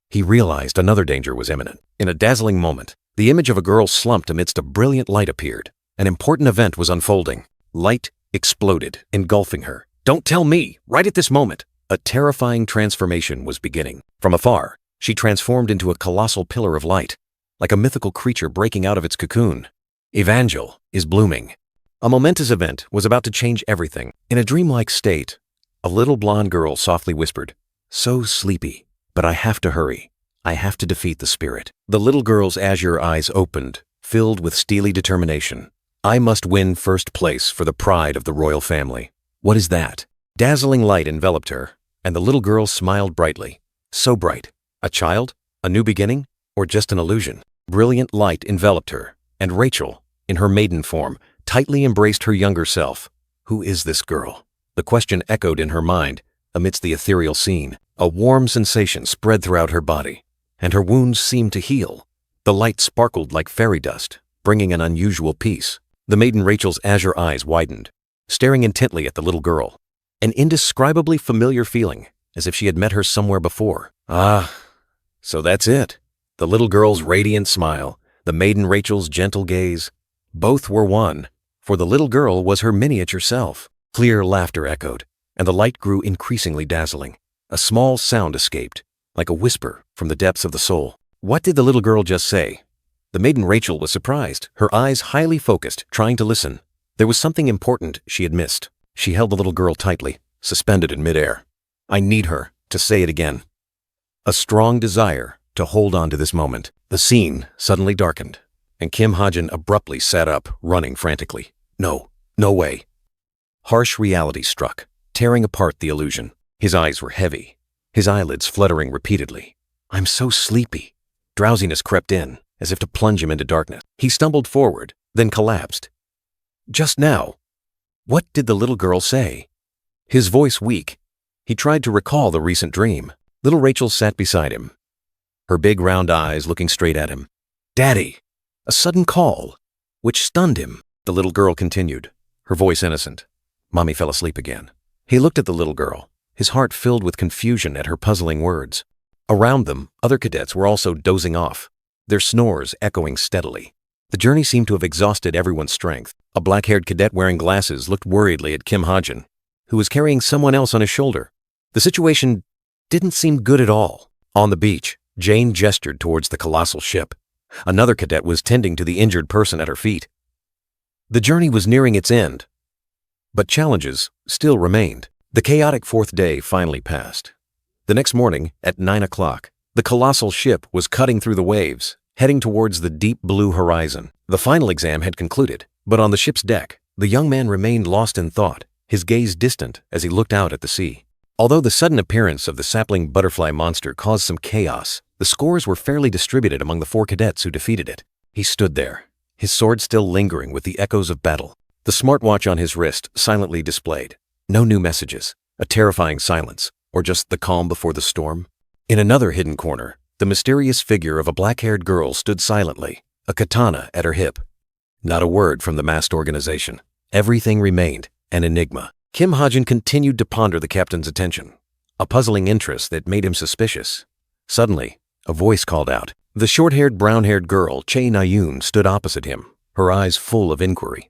S1: He realized another danger was imminent. In a dazzling moment, the image of a girl slumped amidst a brilliant light appeared. An important event was unfolding. Light exploded, engulfing her. "Don't tell me! Right at this moment!" A terrifying transformation was beginning. From afar, she transformed into a colossal pillar of light, like a mythical creature breaking out of its cocoon. Evangel is blooming. A momentous event was about to change everything. In a dreamlike state, a little blonde girl softly whispered, "So sleepy, but I have to hurry. I have to defeat the spirit." The little girl's azure eyes opened, filled with steely determination. "I must win first place for the pride of the royal family." "What is that?" Dazzling light enveloped her, and the little girl smiled brightly. So bright. A child? A new beginning? Or just an illusion? Brilliant light enveloped her, and Rachel, in her maiden form, tightly embraced her younger self. Who is this girl? The question echoed in her mind amidst the ethereal scene. A warm sensation spread throughout her body, and her wounds seemed to heal. The light sparkled like fairy dust, bringing an unusual peace. The maiden Rachel's azure eyes widened, staring intently at the little girl. An indescribably familiar feeling, as if she had met her somewhere before. Ah, so that's it. The little girl's radiant smile, the maiden Rachel's gentle gaze. Both were one, for the little girl was her miniature self. Clear laughter echoed, and the light grew increasingly dazzling. A small sound escaped, like a whisper from the depths of the soul. What did the little girl just say? The maiden Rachel was surprised, her eyes highly focused, trying to listen. There was something important she had missed. She held the little girl tightly, suspended in midair. I need her to say it again. A strong desire to hold on to this moment. The scene suddenly darkened, and Kim Ha-jin abruptly sat up, running frantically. No way. Harsh reality struck, tearing apart the illusion. His eyes were heavy, his eyelids fluttering repeatedly. I'm so sleepy. Drowsiness crept in, as if to plunge him into darkness. He stumbled forward, then collapsed. Just now, what did the little girl say? His voice weak, he tried to recall the recent dream. Little Rachel sat beside him, her big round eyes looking straight at him. Daddy! A sudden call, which stunned him. The little girl continued, her voice innocent. Mommy fell asleep again. He looked at the little girl, his heart filled with confusion at her puzzling words. Around them, other cadets were also dozing off, their snores echoing steadily. The journey seemed to have exhausted everyone's strength. A black-haired cadet wearing glasses looked worriedly at Kim Ha-jin, who was carrying someone else on his shoulder. The situation didn't seem good at all. On the beach, Jane gestured towards the colossal ship. Another cadet was tending to the injured person at her feet. The journey was nearing its end, but challenges still remained. The chaotic fourth day finally passed. The next morning, at 9 o'clock, the colossal ship was cutting through the waves, heading towards the deep blue horizon. The final exam had concluded, but on the ship's deck, the young man remained lost in thought, his gaze distant as he looked out at the sea. Although the sudden appearance of the sapling butterfly monster caused some chaos, the scores were fairly distributed among the 4 cadets who defeated it. He stood there, his sword still lingering with the echoes of battle, the smartwatch on his wrist silently displayed. No new messages, a terrifying silence, or just the calm before the storm. In another hidden corner, the mysterious figure of a black-haired girl stood silently, a katana at her hip. Not a word from the masked organization. Everything remained an enigma. Kim Ha-jin continued to ponder the captain's attention, a puzzling interest that made him suspicious. Suddenly, a voice called out. The short-haired, brown-haired girl, Chae Na-yoon, stood opposite him, her eyes full of inquiry.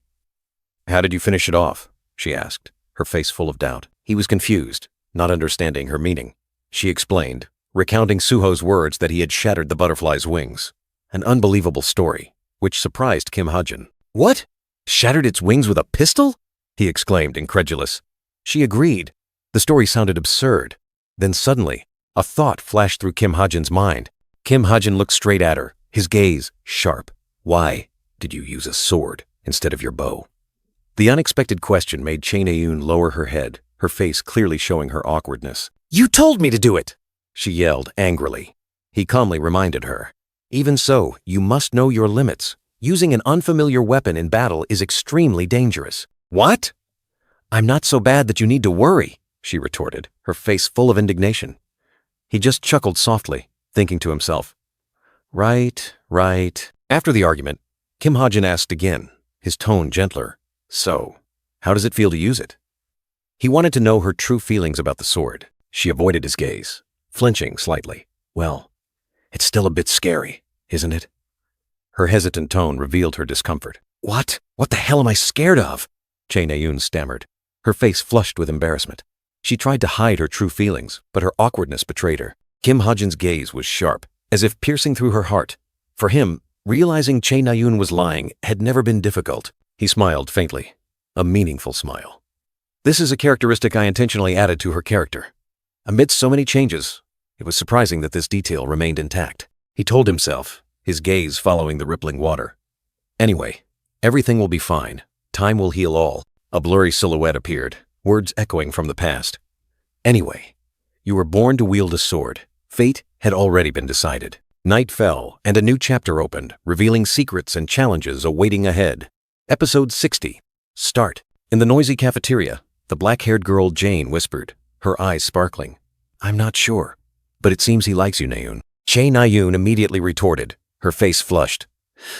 S1: "How did you finish it off?" she asked, her face full of doubt. He was confused, not understanding her meaning. She explained, recounting Suho's words that he had shattered the butterfly's wings. An unbelievable story, which surprised Kim Ha-jin. "What? Shattered its wings with a pistol?" he exclaimed, incredulous. She agreed. The story sounded absurd. Then suddenly, a thought flashed through Kim Ha-jin's mind. Kim Ha-jin looked straight at her, his gaze sharp. "Why did you use a sword instead of your bow?" The unexpected question made Chae Na-yoon lower her head, her face clearly showing her awkwardness. "You told me to do it!" she yelled angrily. He calmly reminded her. "Even so, you must know your limits. Using an unfamiliar weapon in battle is extremely dangerous." "What?" "I'm not so bad that you need to worry," she retorted, her face full of indignation. He just chuckled softly, thinking to himself, Right. After the argument, Kim Ha-jin asked again, his tone gentler. "So, how does it feel to use it?" He wanted to know her true feelings about the sword. She avoided his gaze, flinching slightly. "Well, it's still a bit scary, isn't it?" Her hesitant tone revealed her discomfort. What the hell am I scared of?" Chae Na-yoon stammered, her face flushed with embarrassment. She tried to hide her true feelings, but her awkwardness betrayed her. Kim Ha-jin's gaze was sharp, as if piercing through her heart. For him, realizing Chae Na-yoon was lying had never been difficult. He smiled faintly, a meaningful smile. This is a characteristic I intentionally added to her character. Amidst so many changes, it was surprising that this detail remained intact. He told himself, his gaze following the rippling water. Anyway, everything will be fine. Time will heal all. A blurry silhouette appeared, words echoing from the past. Anyway, you were born to wield a sword. Fate had already been decided. Night fell, and a new chapter opened, revealing secrets and challenges awaiting ahead. Episode 60. Start. In the noisy cafeteria, the black-haired girl Jane whispered, her eyes sparkling. "I'm not sure, but it seems he likes you, Na-yoon." Chae Na-yoon immediately retorted, her face flushed.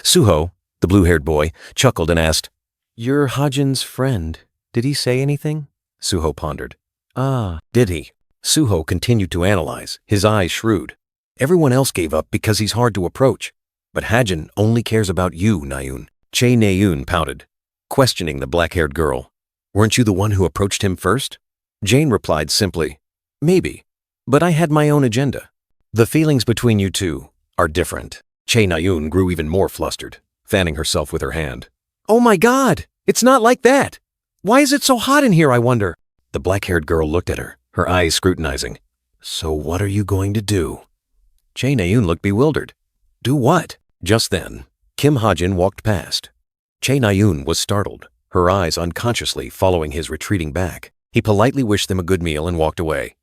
S1: Suho, the blue-haired boy, chuckled and asked, "You're Ha-jin's friend. Did he say anything?" Suho pondered. "Ah, did he?" Suho continued to analyze, his eyes shrewd. "Everyone else gave up because he's hard to approach. But Ha-jin only cares about you, Na-yoon." Chae Na-yoon pouted, questioning the black-haired girl. "Weren't you the one who approached him first?" Jane replied simply, "Maybe, but I had my own agenda." "The feelings between you two are different." Chae Na-yoon grew even more flustered, fanning herself with her hand. "Oh my God! It's not like that! Why is it so hot in here, I wonder?" The black-haired girl looked at her, her eyes scrutinizing. "So what are you going to do?" Chae Na-yoon looked bewildered. "Do what?" Just then, Kim Ha-jin walked past. Chae Na-yoon was startled, her eyes unconsciously following his retreating back. He politely wished them a good meal and walked away.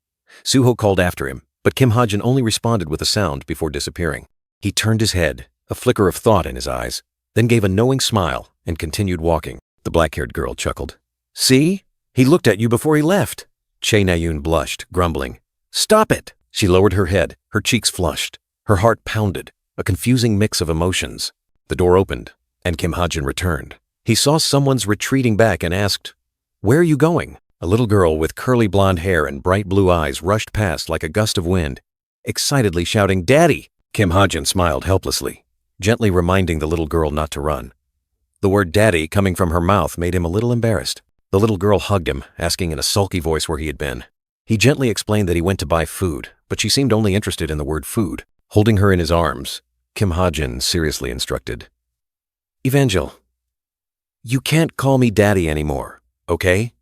S1: Suho called after him, but Kim Ha-jin only responded with a sound before disappearing. He turned his head, a flicker of thought in his eyes, then gave a knowing smile and continued walking. The black-haired girl chuckled. "See? He looked at you before he left." Chae Na-yoon blushed, grumbling. "Stop it!" She lowered her head, her cheeks flushed. Her heart pounded, a confusing mix of emotions. The door opened, and Kim Ha-jin returned. He saw someone's retreating back and asked, "Where are you going?" A little girl with curly blonde hair and bright blue eyes rushed past like a gust of wind, excitedly shouting, "Daddy!" Kim Ha-jin smiled helplessly, gently reminding the little girl not to run. The word "daddy" coming from her mouth made him a little embarrassed. The little girl hugged him, asking in a sulky voice where he had been. He gently explained that he went to buy food, but she seemed only interested in the word food. Holding her in his arms, Kim Ha-jin seriously instructed, "Evangel, you can't call me daddy anymore, okay?"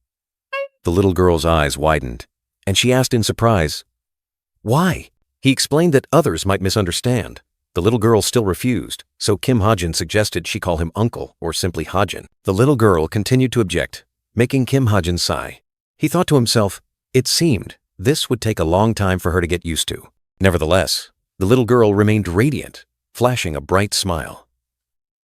S1: The little girl's eyes widened, and she asked in surprise, "Why?" He explained that others might misunderstand. The little girl still refused, so Kim Hajin suggested she call him uncle or simply Hajin. The little girl continued to object, making Kim Hajin sigh. He thought to himself, it seemed this would take a long time for her to get used to. Nevertheless, the little girl remained radiant, flashing a bright smile.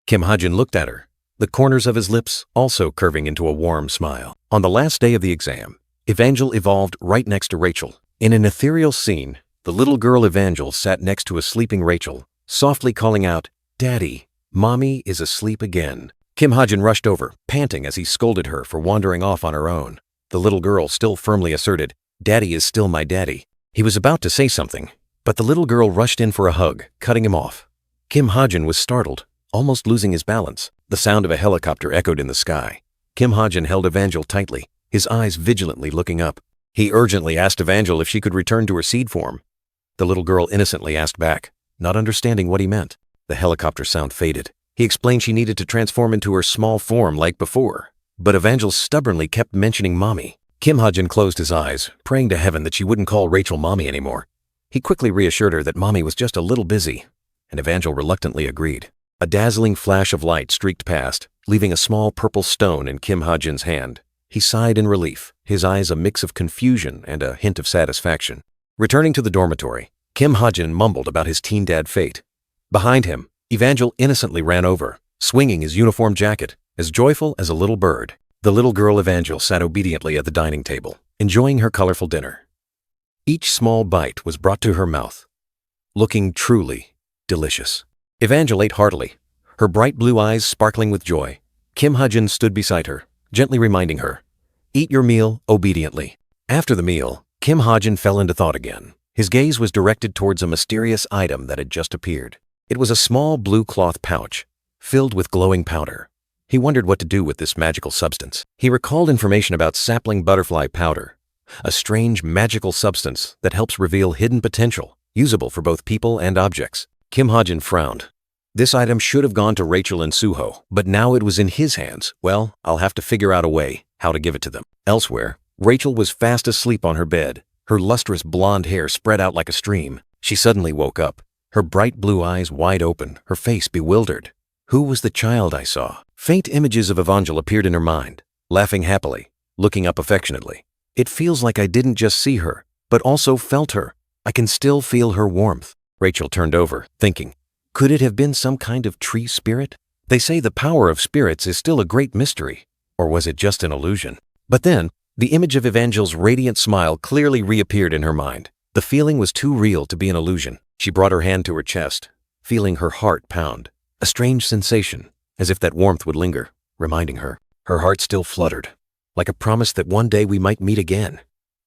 S1: Kim Hajin looked at her, the corners of his lips also curving into a warm smile. On the last day of the exam, Evangel evolved right next to Rachel. In an ethereal scene, the little girl Evangel sat next to a sleeping Rachel, softly calling out, "Daddy, Mommy is asleep again." Kim Hajin rushed over, panting as he scolded her for wandering off on her own. The little girl still firmly asserted, "Daddy is still my daddy." He was about to say something, but the little girl rushed in for a hug, cutting him off. Kim Hajin was startled, almost losing his balance. The sound of a helicopter echoed in the sky. Kim Hajin held Evangel tightly, his eyes vigilantly looking up. He urgently asked Evangel if she could return to her seed form. The little girl innocently asked back, not understanding what he meant. The helicopter sound faded. He explained she needed to transform into her small form like before. But Evangel stubbornly kept mentioning Mommy. Kim Hajin closed his eyes, praying to heaven that she wouldn't call Rachel Mommy anymore. He quickly reassured her that Mommy was just a little busy, and Evangel reluctantly agreed. A dazzling flash of light streaked past, leaving a small purple stone in Kim Hajin's hand. He sighed in relief, his eyes a mix of confusion and a hint of satisfaction. Returning to the dormitory, Kim Hajin mumbled about his teen dad fate. Behind him, Evangel innocently ran over, swinging his uniform jacket, as joyful as a little bird. The little girl Evangel sat obediently at the dining table, enjoying her colorful dinner. Each small bite was brought to her mouth, looking truly delicious. Evangel ate heartily, her bright blue eyes sparkling with joy. Kim Hajin stood beside her, gently reminding her, "Eat your meal obediently." After the meal, Kim Hajin fell into thought again. His gaze was directed towards a mysterious item that had just appeared. It was a small blue cloth pouch, filled with glowing powder. He wondered what to do with this magical substance. He recalled information about sapling butterfly powder, a strange magical substance that helps reveal hidden potential, usable for both people and objects. Kim Hajin frowned. This item should have gone to Rachel and Suho, but now it was in his hands. Well, I'll have to figure out a way how to give it to them. Elsewhere, Rachel was fast asleep on her bed, her lustrous blonde hair spread out like a stream. She suddenly woke up, her bright blue eyes wide open, her face bewildered. Who was the child I saw? Faint images of Evangel appeared in her mind, laughing happily, looking up affectionately. It feels like I didn't just see her, but also felt her. I can still feel her warmth. Rachel turned over, thinking, could it have been some kind of tree spirit? They say the power of spirits is still a great mystery. Or was it just an illusion? But then, the image of Evangel's radiant smile clearly reappeared in her mind. The feeling was too real to be an illusion. She brought her hand to her chest, feeling her heart pound. A strange sensation, as if that warmth would linger, reminding her. Her heart still fluttered, like a promise that one day we might meet again.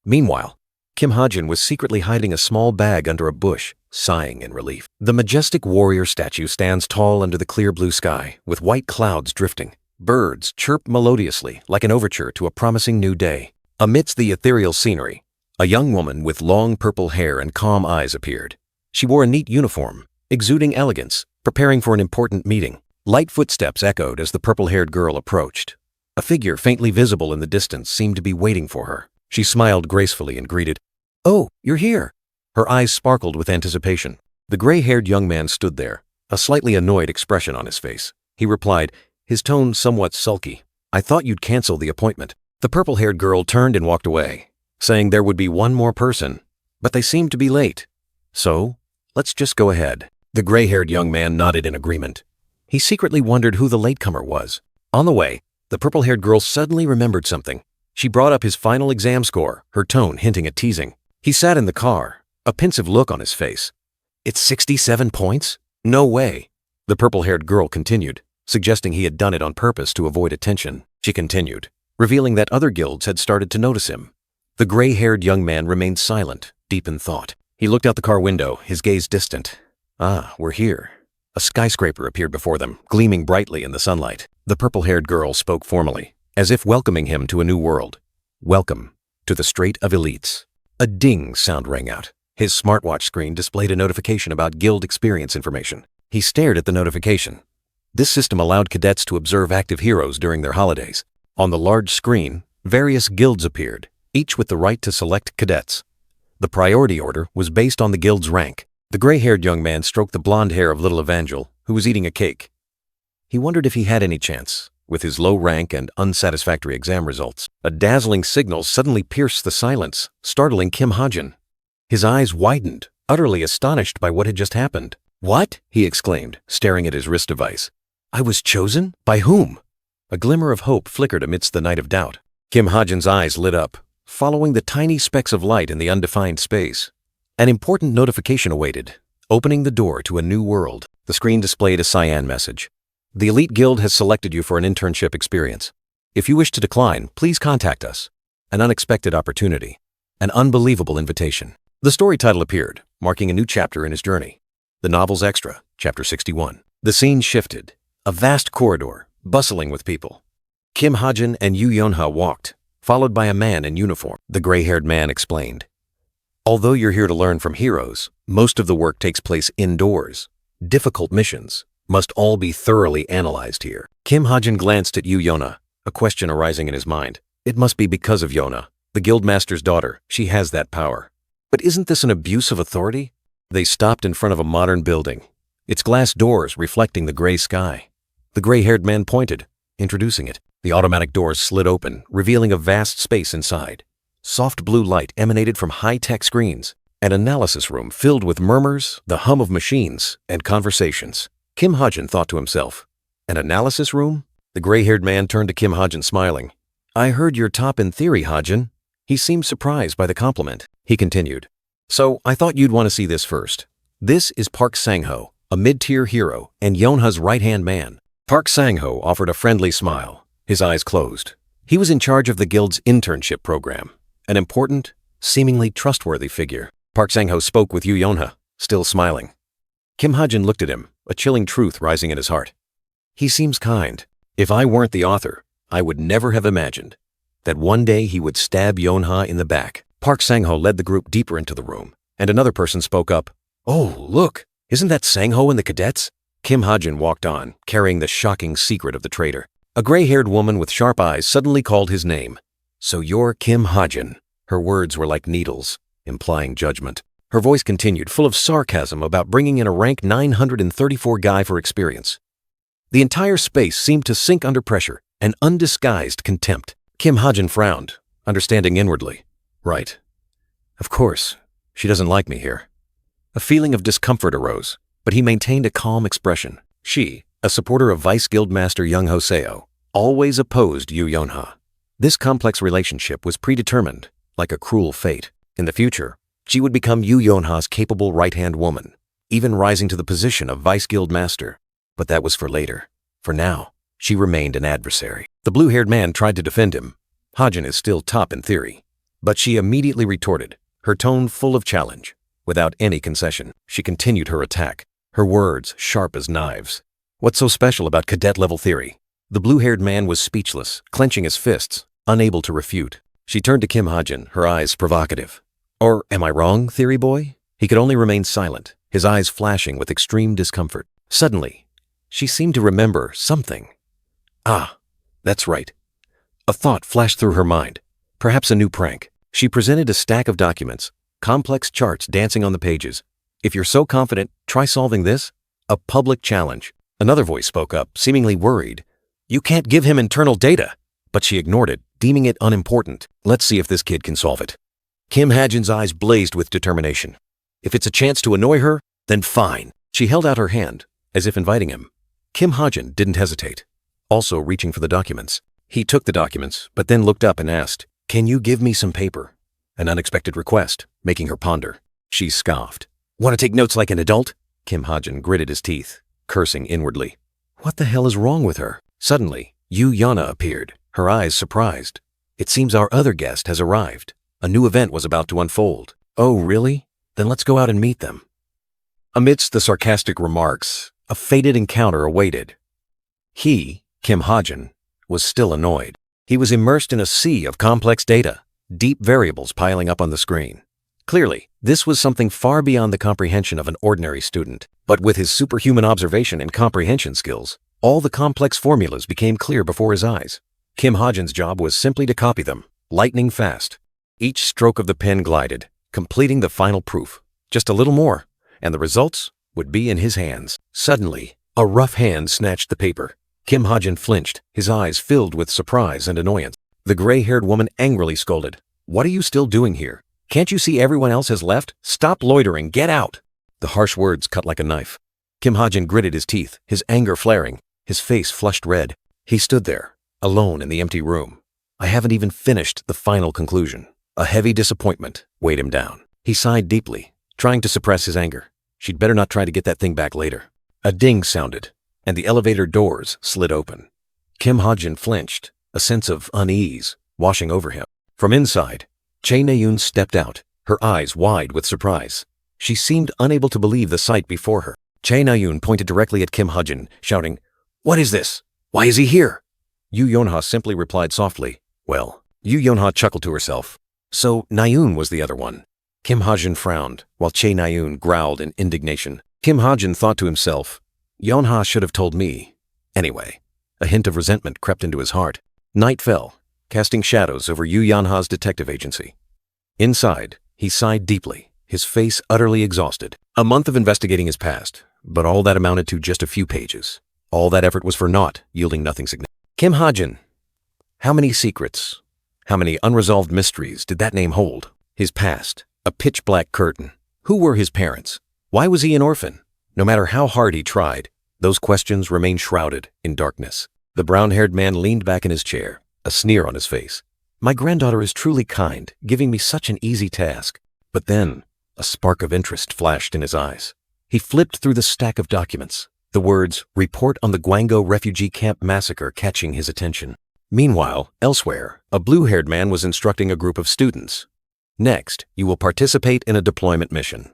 S1: Meanwhile, Kim Hajin was secretly hiding a small bag under a bush, sighing in relief. The majestic warrior statue stands tall under the clear blue sky, with white clouds drifting. Birds chirp melodiously, like an overture to a promising new day. Amidst the ethereal scenery, a young woman with long purple hair and calm eyes appeared. She wore a neat uniform, exuding elegance, preparing for an important meeting. Light footsteps echoed as the purple-haired girl approached. A figure faintly visible in the distance seemed to be waiting for her. She smiled gracefully and greeted, "Oh, you're here." Her eyes sparkled with anticipation. The gray-haired young man stood there, a slightly annoyed expression on his face. He replied, his tone somewhat sulky, "I thought you'd cancel the appointment." The purple-haired girl turned and walked away, saying there would be one more person, but they seemed to be late. "So, let's just go ahead." The gray-haired young man nodded in agreement. He secretly wondered who the latecomer was. On the way, the purple-haired girl suddenly remembered something. She brought up his final exam score, her tone hinting at teasing. He sat in the car, a pensive look on his face. "It's 67 points? No way." The purple-haired girl continued, suggesting he had done it on purpose to avoid attention. She continued, revealing that other guilds had started to notice him. The gray-haired young man remained silent, deep in thought. He looked out the car window, his gaze distant. "Ah, we're here." A skyscraper appeared before them, gleaming brightly in the sunlight. The purple-haired girl spoke formally, as if welcoming him to a new world. "Welcome to the Strait of Elites." A ding sound rang out. His smartwatch screen displayed a notification about guild experience information. He stared at the notification. This system allowed cadets to observe active heroes during their holidays. On the large screen, various guilds appeared, each with the right to select cadets. The priority order was based on the guild's rank. The gray-haired young man stroked the blonde hair of little Evangel, who was eating a cake. He wondered if he had any chance. With his low rank and unsatisfactory exam results, a dazzling signal suddenly pierced the silence, startling Kim Ha-jin. His eyes widened, utterly astonished by what had just happened. "What?" he exclaimed, staring at his wrist device. "I was chosen? By whom?" A glimmer of hope flickered amidst the night of doubt. Kim Ha-jin's eyes lit up, following the tiny specks of light in the undefined space. An important notification awaited, opening the door to a new world. The screen displayed a cyan message. "The Elite Guild has selected you for an internship experience. If you wish to decline, please contact us." An unexpected opportunity. An unbelievable invitation. The story title appeared, marking a new chapter in his journey. The novel's extra, Chapter 61. The scene shifted. A vast corridor, bustling with people. Kim Ha-jin and Yoo Yeon-ha walked, followed by a man in uniform. The gray-haired man explained. "Although you're here to learn from heroes, most of the work takes place indoors. Difficult missions must all be thoroughly analyzed here." Kim Ha-jin glanced at Yoo Yeon-ha, a question arising in his mind. It must be because of Yeon-ha, the guildmaster's daughter. She has that power. But isn't this an abuse of authority? They stopped in front of a modern building, its glass doors reflecting the gray sky. The gray-haired man pointed, introducing it. The automatic doors slid open, revealing a vast space inside. Soft blue light emanated from high-tech screens, an analysis room filled with murmurs, the hum of machines, and conversations. Kim Ha-jin thought to himself, "An analysis room?" The gray-haired man turned to Kim Ha-jin smiling. "I heard you're top in theory, Ha-jin." He seemed surprised by the compliment. He continued, "So I thought you'd want to see this first. This is Park Sang-ho, a mid-tier hero and Yeon-ha's right-hand man." Park Sang-ho offered a friendly smile, his eyes closed. He was in charge of the guild's internship program, an important, seemingly trustworthy figure. Park Sang-ho spoke with Yoo Yeon-ha, still smiling. Kim Ha-jin looked at him, a chilling truth rising in his heart. "He seems kind. If I weren't the author, I would never have imagined that one day he would stab Yeon-ha in the back." Park Sang-ho led the group deeper into the room, and another person spoke up. "Oh, look, isn't that Sang-ho and the cadets?" Kim Ha-jin walked on, carrying the shocking secret of the traitor. A gray-haired woman with sharp eyes suddenly called his name. "So you're Kim Ha-jin." Her words were like needles, implying judgment. Her voice continued, full of sarcasm about bringing in a rank 934 guy for experience. The entire space seemed to sink under pressure, an undisguised contempt. Kim Ha-jin frowned, understanding inwardly. Right. Of course, she doesn't like me here. A feeling of discomfort arose, but he maintained a calm expression. She, a supporter of Vice Guildmaster Young Hoseo, always opposed Yoo Yeon-ha. This complex relationship was predetermined, like a cruel fate. In the future, she would become Yoo Yeon-ha's capable right-hand woman, even rising to the position of Vice Guildmaster. But that was for later. For now, she remained an adversary. The blue-haired man tried to defend him. Ha-jin is still top in theory. But she immediately retorted, her tone full of challenge. Without any concession, she continued her attack, her words sharp as knives. What's so special about cadet-level theory? The blue-haired man was speechless, clenching his fists, unable to refute. She turned to Kim Ha-jin, her eyes provocative. Or am I wrong, theory boy? He could only remain silent, his eyes flashing with extreme discomfort. Suddenly, she seemed to remember something. Ah, that's right. A thought flashed through her mind. Perhaps a new prank. She presented a stack of documents, complex charts dancing on the pages. "If you're so confident, try solving this." A public challenge. Another voice spoke up, seemingly worried. "You can't give him internal data." But she ignored it, deeming it unimportant. "Let's see if this kid can solve it." Kim Ha-jin's eyes blazed with determination. If it's a chance to annoy her, then fine. She held out her hand, as if inviting him. Kim Ha-jin didn't hesitate, also reaching for the documents. He took the documents, but then looked up and asked, "Can you give me some paper?" An unexpected request, making her ponder. She scoffed. "Want to take notes like an adult?" Kim Ha-jin gritted his teeth, cursing inwardly. What the hell is wrong with her? Suddenly, Yoo Yeon-ha appeared, her eyes surprised. "It seems our other guest has arrived. A new event was about to unfold." "Oh, really? Then let's go out and meet them." Amidst the sarcastic remarks, a fated encounter awaited. He, Kim Ha-jin, was still annoyed. He was immersed in a sea of complex data, deep variables piling up on the screen. Clearly, this was something far beyond the comprehension of an ordinary student. But with his superhuman observation and comprehension skills, all the complex formulas became clear before his eyes. Kim Ha-jin's job was simply to copy them, lightning fast. Each stroke of the pen glided, completing the final proof. Just a little more, and the results would be in his hands. Suddenly, a rough hand snatched the paper. Kim Ha-jin flinched, his eyes filled with surprise and annoyance. The gray-haired woman angrily scolded, "What are you still doing here? Can't you see everyone else has left? Stop loitering, get out!" The harsh words cut like a knife. Kim Ha-jin gritted his teeth, his anger flaring, his face flushed red. He stood there, alone in the empty room. I haven't even finished the final conclusion. A heavy disappointment weighed him down. He sighed deeply, trying to suppress his anger. She'd better not try to get that thing back later. A ding sounded, and the elevator doors slid open. Kim Ha-jin flinched, a sense of unease washing over him. From inside, Chae Na-yoon stepped out, her eyes wide with surprise. She seemed unable to believe the sight before her. Chae Na-yoon pointed directly at Kim Ha-jin, shouting, "What is this? Why is he here?" Yoo Yeon-ha simply replied softly, "Well." Yoo Yeon-ha chuckled to herself. So Na-yoon was the other one. Kim Ha-jin frowned, while Chae Na-yoon growled in indignation. Kim Ha-jin thought to himself, "Yeon-ha should have told me." Anyway, a hint of resentment crept into his heart. Night fell, casting shadows over Yoo Yeon-ha's detective agency. Inside, he sighed deeply, his face utterly exhausted. A month of investigating has passed, but all that amounted to just a few pages. All that effort was for naught, yielding nothing significant. Kim Ha-jin. How many secrets, how many unresolved mysteries did that name hold? His past, a pitch-black curtain. Who were his parents? Why was he an orphan? No matter how hard he tried, those questions remained shrouded in darkness. The brown-haired man leaned back in his chair, a sneer on his face. My granddaughter is truly kind, giving me such an easy task. But then, a spark of interest flashed in his eyes. He flipped through the stack of documents, the words, "Report on the Gwango Refugee Camp Massacre," catching his attention. Meanwhile, elsewhere, a blue-haired man was instructing a group of students. Next, you will participate in a deployment mission.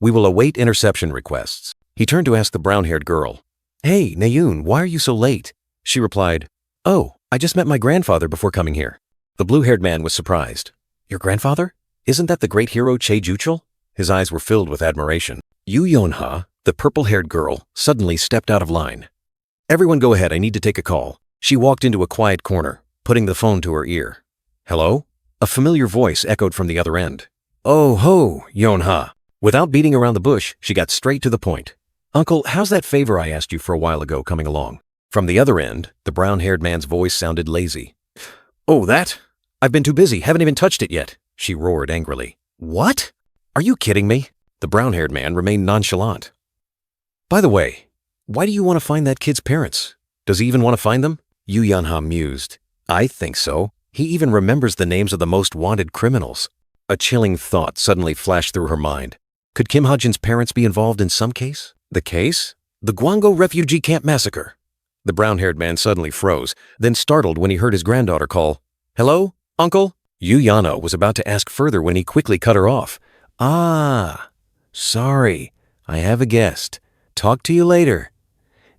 S1: We will await interception requests. He turned to ask the brown-haired girl, "Hey, Na-yoon, why are you so late?" She replied, "Oh, I just met my grandfather before coming here." The blue-haired man was surprised. "Your grandfather? Isn't that the great hero Chae Ju-chul?" His eyes were filled with admiration. Yoo Yeon-ha, the purple-haired girl, suddenly stepped out of line. "Everyone go ahead, I need to take a call." She walked into a quiet corner, putting the phone to her ear. "Hello?" A familiar voice echoed from the other end. "Oh ho, Yeon-ha." Without beating around the bush, she got straight to the point. "Uncle, how's that favor I asked you for a while ago coming along?" From the other end, the brown-haired man's voice sounded lazy. "Oh, that? I've been too busy, haven't even touched it yet," she roared angrily. "What? Are you kidding me?" The brown-haired man remained nonchalant. "By the way, why do you want to find that kid's parents? Does he even want to find them?" Yoo Yeon-ha mused. "I think so. He even remembers the names of the most wanted criminals." A chilling thought suddenly flashed through her mind. Could Kim Ha-jin's parents be involved in some case? The case? The Gwango Refugee Camp Massacre. The brown-haired man suddenly froze, then startled when he heard his granddaughter call, "Hello, Uncle?" Yoo Yeon-ha was about to ask further when he quickly cut her off. "Ah, sorry, I have a guest. Talk to you later."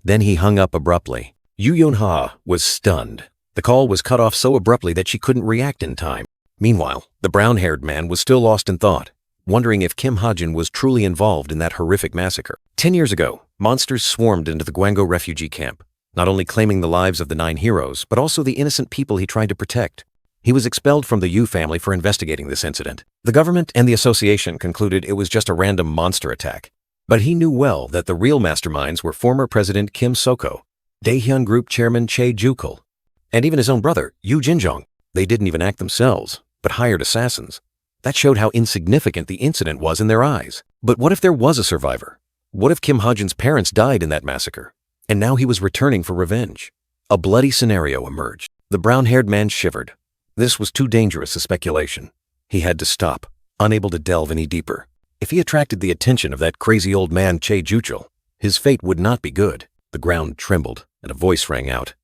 S1: Then he hung up abruptly. Yoo Yeon-ha was stunned. The call was cut off so abruptly that she couldn't react in time. Meanwhile, the brown-haired man was still lost in thought, wondering if Kim Ha-jin was truly involved in that horrific massacre. 10 years ago, monsters swarmed into the Gwango refugee camp, not only claiming the lives of the 9 heroes, but also the innocent people he tried to protect. He was expelled from the Yu family for investigating this incident. The government and the association concluded it was just a random monster attack. But he knew well that the real masterminds were former President Kim Soko, Daehyun Group Chairman Chae Ju-chul, and even his own brother, Yoo Jin-jong. They didn't even act themselves, but hired assassins. That showed how insignificant the incident was in their eyes. But what if there was a survivor? What if Kim Ha-jin's parents died in that massacre, and now he was returning for revenge? A bloody scenario emerged. The brown-haired man shivered. This was too dangerous a speculation. He had to stop, unable to delve any deeper. If he attracted the attention of that crazy old man Chae Ju-chul, his fate would not be good. The ground trembled, and a voice rang out.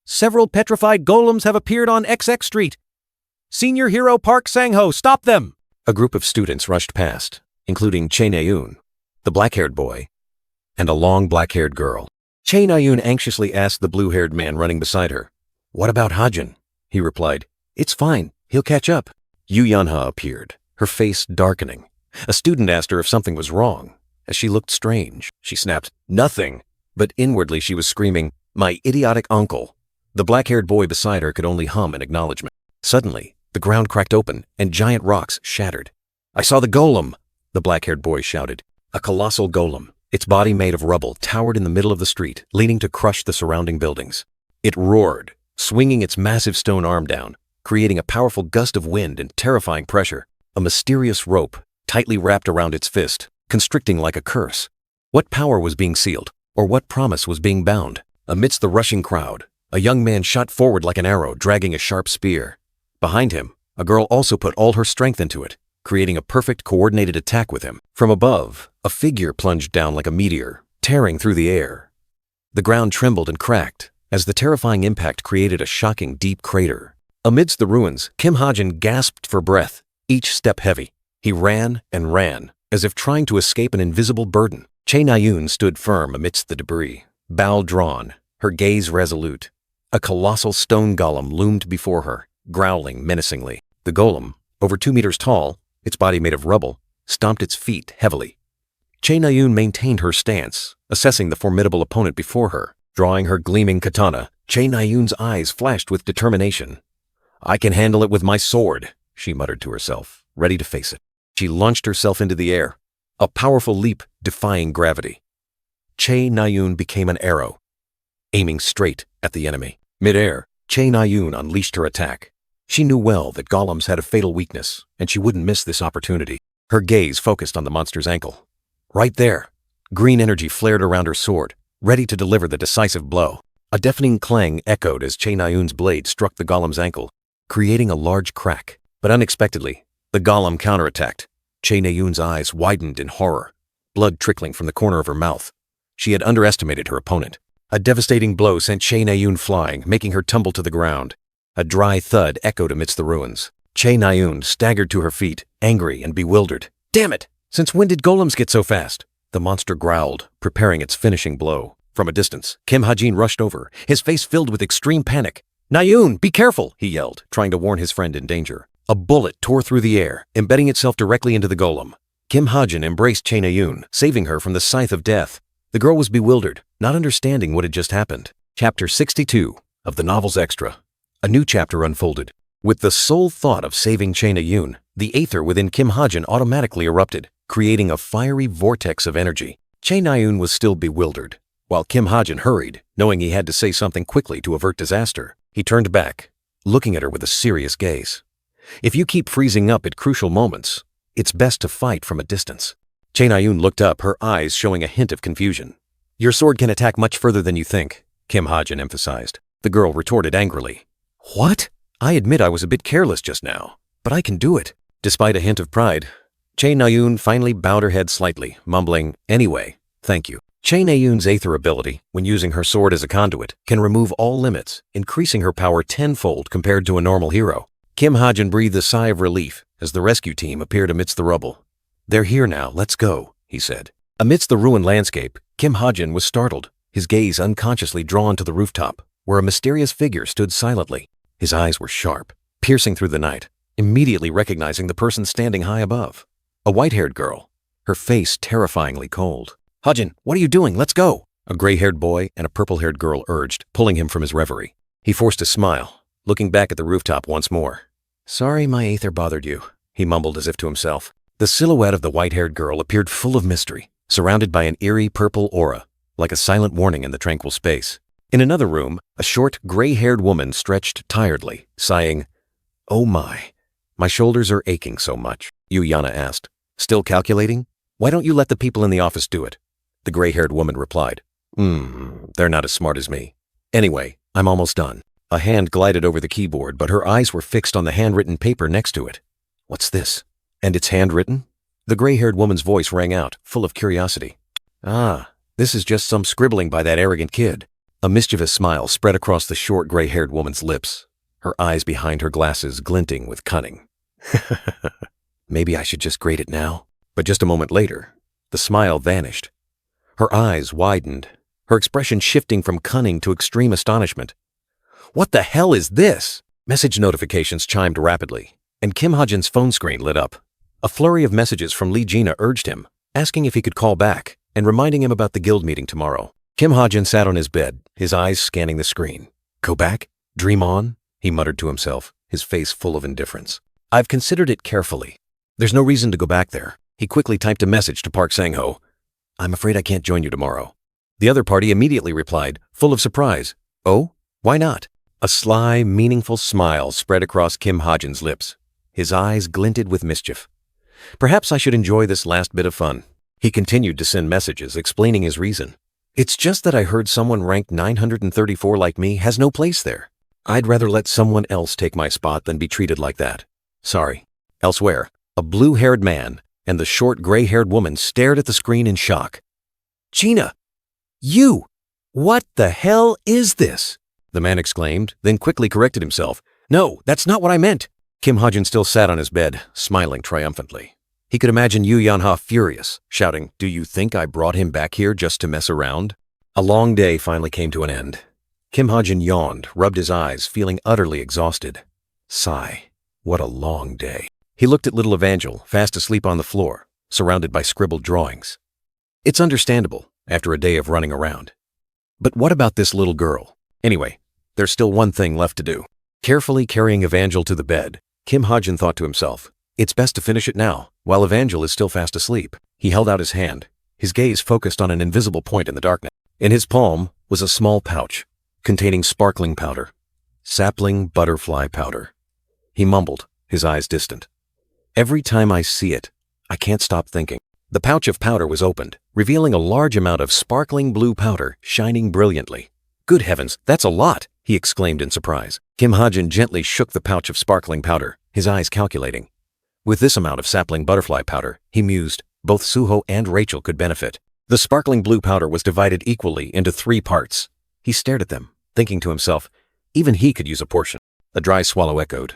S1: "Several petrified golems have appeared on XX Street. Senior hero Park Sang-ho, stop them!" A group of students rushed past, including Chae Na-yoon, the black-haired boy, and a long black-haired girl. Chae Na-yoon anxiously asked the blue-haired man running beside her, "What about Ha-jin?" He replied, "It's fine, he'll catch up." Yoo Yeon-ha appeared, her face darkening. A student asked her if something was wrong. As she looked strange, she snapped, "Nothing." But inwardly she was screaming, "My idiotic uncle." The black-haired boy beside her could only hum in acknowledgement. Suddenly, the ground cracked open and giant rocks shattered. "I saw the golem," the black-haired boy shouted. A colossal golem, its body made of rubble, towered in the middle of the street, leaning to crush the surrounding buildings. It roared, swinging its massive stone arm down, creating a powerful gust of wind and terrifying pressure. A mysterious rope, tightly wrapped around its fist, constricting like a curse. What power was being sealed, or what promise was being bound? Amidst the rushing crowd, a young man shot forward like an arrow, dragging a sharp spear. Behind him, a girl also put all her strength into it, creating a perfect coordinated attack with him. From above, a figure plunged down like a meteor, tearing through the air. The ground trembled and cracked, as the terrifying impact created a shocking deep crater. Amidst the ruins, Kim Ha-jin gasped for breath, each step heavy. He ran and ran, as if trying to escape an invisible burden. Chae Na-yoon stood firm amidst the debris, bow drawn, her gaze resolute. A colossal stone golem loomed before her, growling menacingly. The golem, over 2 meters tall, its body made of rubble, stomped its feet heavily. Chae Na-yoon maintained her stance, assessing the formidable opponent before her. Drawing her gleaming katana, Chae Na-yoon's eyes flashed with determination. "I can handle it with my sword," she muttered to herself, ready to face it. She launched herself into the air, a powerful leap defying gravity. Chae Na-yoon became an arrow, aiming straight at the enemy. Mid-air, Chae Na-yoon unleashed her attack. She knew well that golems had a fatal weakness, and she wouldn't miss this opportunity. Her gaze focused on the monster's ankle. Right there, green energy flared around her sword, ready to deliver the decisive blow. A deafening clang echoed as Chae Na-yoon's blade struck the golem's ankle, creating a large crack. But unexpectedly, the golem counterattacked. Chae Na-yoon's eyes widened in horror, blood trickling from the corner of her mouth. She had underestimated her opponent. A devastating blow sent Chae Na-yoon flying, making her tumble to the ground. A dry thud echoed amidst the ruins. Chae Na-yoon staggered to her feet, angry and bewildered. "Damn it! Since when did golems get so fast?" The monster growled, preparing its finishing blow. From a distance, Kim Ha-jin rushed over, his face filled with extreme panic. "Na-yoon, be careful!" he yelled, trying to warn his friend in danger. A bullet tore through the air, embedding itself directly into the golem. Kim Ha-jin embraced Chae Na-yoon, saving her from the scythe of death. The girl was bewildered, not understanding what had just happened. Chapter 62 of the novel's extra. A new chapter unfolded. With the sole thought of saving Chae Na-yoon, the aether within Kim Ha-jin automatically erupted, creating a fiery vortex of energy. Chae Na-yoon was still bewildered, while Kim Ha-jin hurried, knowing he had to say something quickly to avert disaster. He turned back, looking at her with a serious gaze. "If you keep freezing up at crucial moments, it's best to fight from a distance." Chae Na-yoon looked up, her eyes showing a hint of confusion. "Your sword can attack much further than you think," Kim Ha-jin emphasized. The girl retorted angrily. "What? I admit I was a bit careless just now, but I can do it." Despite a hint of pride, Chae Na-yoon finally bowed her head slightly, mumbling, "Anyway, thank you." Chae Na-yoon's aether ability, when using her sword as a conduit, can remove all limits, increasing her power tenfold compared to a normal hero. Kim Ha-jin breathed a sigh of relief as the rescue team appeared amidst the rubble. "They're here now, let's go," he said. Amidst the ruined landscape, Kim Ha-jin was startled, his gaze unconsciously drawn to the rooftop, where a mysterious figure stood silently. His eyes were sharp, piercing through the night, immediately recognizing the person standing high above. A white-haired girl, her face terrifyingly cold. "Ha-jin, what are you doing? Let's go!" A gray-haired boy and a purple-haired girl urged, pulling him from his reverie. He forced a smile, looking back at the rooftop once more. "Sorry my aether bothered you," he mumbled as if to himself. The silhouette of the white-haired girl appeared full of mystery, surrounded by an eerie purple aura, like a silent warning in the tranquil space. In another room, a short, gray-haired woman stretched tiredly, sighing. "Oh my shoulders are aching so much," Yana asked. "Still calculating? Why don't you let the people in the office do it?" The gray-haired woman replied. They're not as smart as me. Anyway, I'm almost done." A hand glided over the keyboard, but her eyes were fixed on the handwritten paper next to it. "What's this? And it's handwritten?" The gray-haired woman's voice rang out, full of curiosity. "Ah, this is just some scribbling by that arrogant kid." A mischievous smile spread across the short gray-haired woman's lips, her eyes behind her glasses glinting with cunning. Maybe I should just grade it now. But just a moment later, the smile vanished. Her eyes widened, her expression shifting from cunning to extreme astonishment. "What the hell is this?" Message notifications chimed rapidly, and Kim Ha-jin's phone screen lit up. A flurry of messages from Lee Gina urged him, asking if he could call back and reminding him about the guild meeting tomorrow. Kim Ha-jin sat on his bed, his eyes scanning the screen. "Go back? Dream on?" he muttered to himself, his face full of indifference. "I've considered it carefully. There's no reason to go back there." He quickly typed a message to Park Sang-ho. "I'm afraid I can't join you tomorrow." The other party immediately replied, full of surprise. "Oh, why not?" A sly, meaningful smile spread across Kim Ha-jin's lips. His eyes glinted with mischief. "Perhaps I should enjoy this last bit of fun." He continued to send messages explaining his reason. "It's just that I heard someone ranked 934 like me has no place there. I'd rather let someone else take my spot than be treated like that. Sorry." Elsewhere, a blue-haired man and the short gray-haired woman stared at the screen in shock. "Gina! You! What the hell is this?" the man exclaimed, then quickly corrected himself. "No, that's not what I meant." Kim Ha-jin still sat on his bed, smiling triumphantly. He could imagine Yoo Yeon-ha furious, shouting, "Do you think I brought him back here just to mess around?" A long day finally came to an end. Kim Ha-jin yawned, rubbed his eyes, feeling utterly exhausted. Sigh. What a long day. He looked at little Evangel, fast asleep on the floor, surrounded by scribbled drawings. It's understandable, after a day of running around. But what about this little girl? Anyway, there's still one thing left to do. Carefully carrying Evangel to the bed, Kim Ha-jin thought to himself, it's best to finish it now, while Evangel is still fast asleep. He held out his hand, his gaze focused on an invisible point in the darkness. In his palm was a small pouch, containing sparkling powder. Sapling butterfly powder. He mumbled, his eyes distant. Every time I see it, I can't stop thinking. The pouch of powder was opened, revealing a large amount of sparkling blue powder shining brilliantly. "Good heavens, that's a lot!" he exclaimed in surprise. Kim Ha-jin gently shook the pouch of sparkling powder, his eyes calculating. With this amount of sapling butterfly powder, he mused, both Suho and Rachel could benefit. The sparkling blue powder was divided equally into 3 parts. He stared at them, thinking to himself, even he could use a portion. A dry swallow echoed.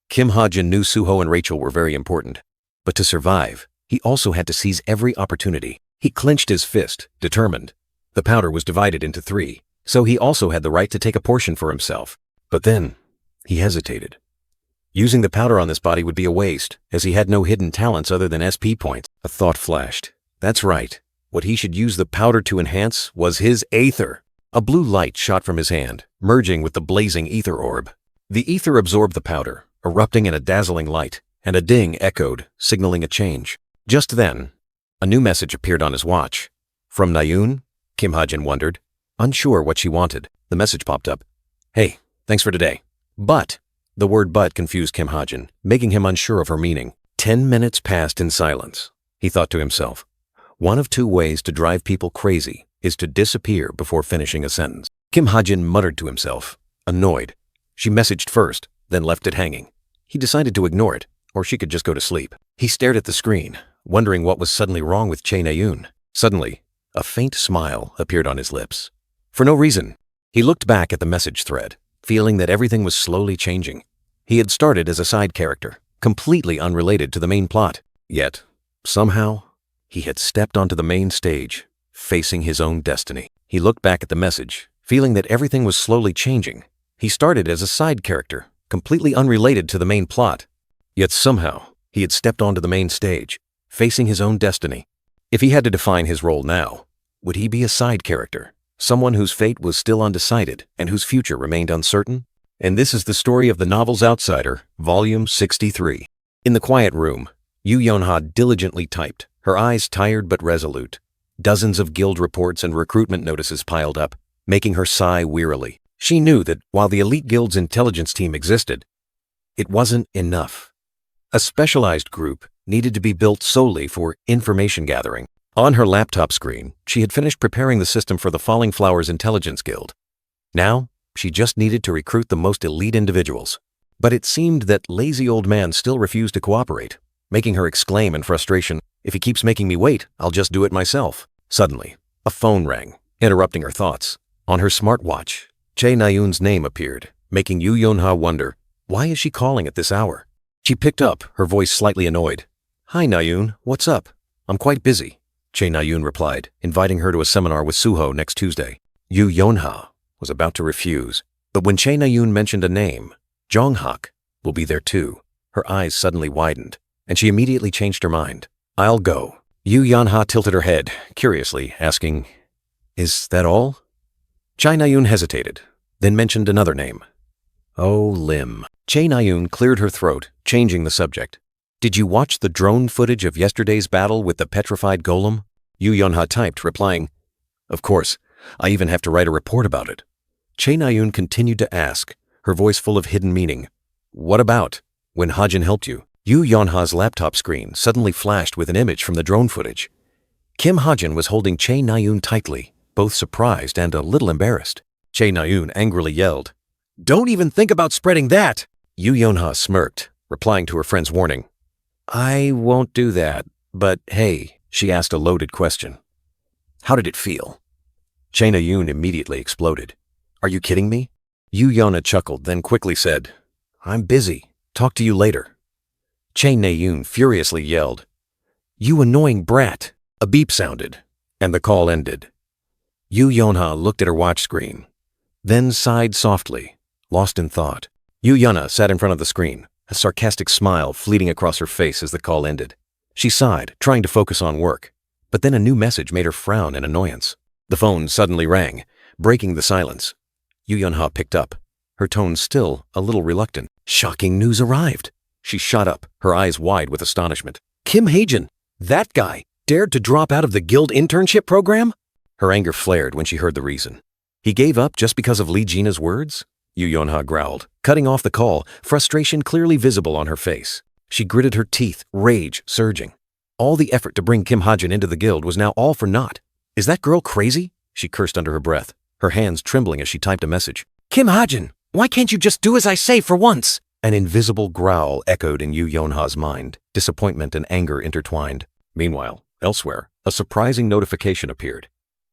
S1: Kim Ha-jin knew Suho and Rachel were very important. But to survive, he also had to seize every opportunity. He clenched his fist, determined. The powder was divided into 3, so he also had the right to take a portion for himself. But then, he hesitated. Using the powder on this body would be a waste, as he had no hidden talents other than SP points. A thought flashed. That's right. What he should use the powder to enhance was his aether. A blue light shot from his hand, merging with the blazing ether orb. The ether absorbed the powder, erupting in a dazzling light, and a ding echoed, signaling a change. Just then, a new message appeared on his watch. From Nayun? Kim Ha-jin wondered. Unsure what she wanted, the message popped up. "Hey, thanks for today. But," the word "but" confused Kim Ha-jin, making him unsure of her meaning. 10 minutes passed in silence. He thought to himself, one of 2 ways to drive people crazy is to disappear before finishing a sentence. Kim Ha-jin muttered to himself, annoyed. She messaged first, then left it hanging. He decided to ignore it, or she could just go to sleep. He stared at the screen, wondering what was suddenly wrong with Chae Na-yoon. Suddenly, a faint smile appeared on his lips. For no reason, he looked back at the message thread, feeling that everything was slowly changing. He had started as a side character, completely unrelated to the main plot. Yet, somehow, he had stepped onto the main stage, facing his own destiny. He looked back at the message, feeling that everything was slowly changing. He started as a side character, completely unrelated to the main plot. Yet somehow, he had stepped onto the main stage, facing his own destiny. If he had to define his role now, would he be a side character, someone whose fate was still undecided and whose future remained uncertain? And this is the story of the novel's Outsider, Volume 63. In the quiet room, Yoo Yeon-ha diligently typed, her eyes tired but resolute. Dozens of guild reports and recruitment notices piled up, making her sigh wearily. She knew that while the elite guild's intelligence team existed, it wasn't enough. A specialized group needed to be built solely for information gathering. On her laptop screen, she had finished preparing the system for the Falling Flowers Intelligence Guild. Now, she just needed to recruit the most elite individuals. But it seemed that lazy old man still refused to cooperate, making her exclaim in frustration, "If he keeps making me wait, I'll just do it myself." Suddenly, a phone rang, interrupting her thoughts. On her smartwatch, Chae Na-yoon's name appeared, making Yoo Yeon-ha wonder, why is she calling at this hour? She picked up, her voice slightly annoyed. "Hi, Na-yoon, what's up? I'm quite busy," Chae Na-yoon replied, inviting her to a seminar with Suho next Tuesday. Yoo Yeon-ha was about to refuse, but when Chae Na-yoon mentioned a name, Jong-hak will be there too. Her eyes suddenly widened, and she immediately changed her mind. "I'll go." Yoo Yeon-ha tilted her head, curiously, asking, "Is that all?" Chae Na-yoon hesitated, then mentioned another name. "Oh, Lim." Chae Na-yoon cleared her throat, changing the subject. Did you watch the drone footage of yesterday's battle with the petrified golem? Yu Yonha typed, replying, Of course, I even have to write a report about it. Che Nayun continued to ask, her voice full of hidden meaning. What about? When Hajin helped you? Yu Yonha's laptop screen suddenly flashed with an image from the drone footage. Kim Hajin was holding Che Nayun tightly, both surprised and a little embarrassed. Che Nayun angrily yelled, Don't even think about spreading that! Yu Yonha smirked, replying to her friend's warning. I won't do that, but hey, she asked a loaded question. How did it feel? Che Nayun immediately exploded. Are you kidding me? Yu Yonha chuckled, then quickly said, I'm busy. Talk to you later. Che Nayun furiously yelled, You annoying brat! A beep sounded, and the call ended. Yu Yonha looked at her watch screen, then sighed softly, lost in thought. Yu Yonha sat in front of the screen, a sarcastic smile fleeting across her face as the call ended. She sighed, trying to focus on work, but then a new message made her frown in annoyance. The phone suddenly rang, breaking the silence. Yu Yonha picked up, her tone still a little reluctant. Shocking news arrived. She shot up, her eyes wide with astonishment. Kim Hajin, that guy, dared to drop out of the guild internship program? Her anger flared when she heard the reason. He gave up just because of Lee Jina's words? Yu Yonha growled, cutting off the call, frustration clearly visible on her face. She gritted her teeth, rage surging. All the effort to bring Kim Hajin into the guild was now all for naught. Is that girl crazy? She cursed under her breath, her hands trembling as she typed a message. Kim Hajin, why can't you just do as I say for once? An invisible growl echoed in Yu Yonha's mind, disappointment and anger intertwined. Meanwhile, elsewhere, a surprising notification appeared.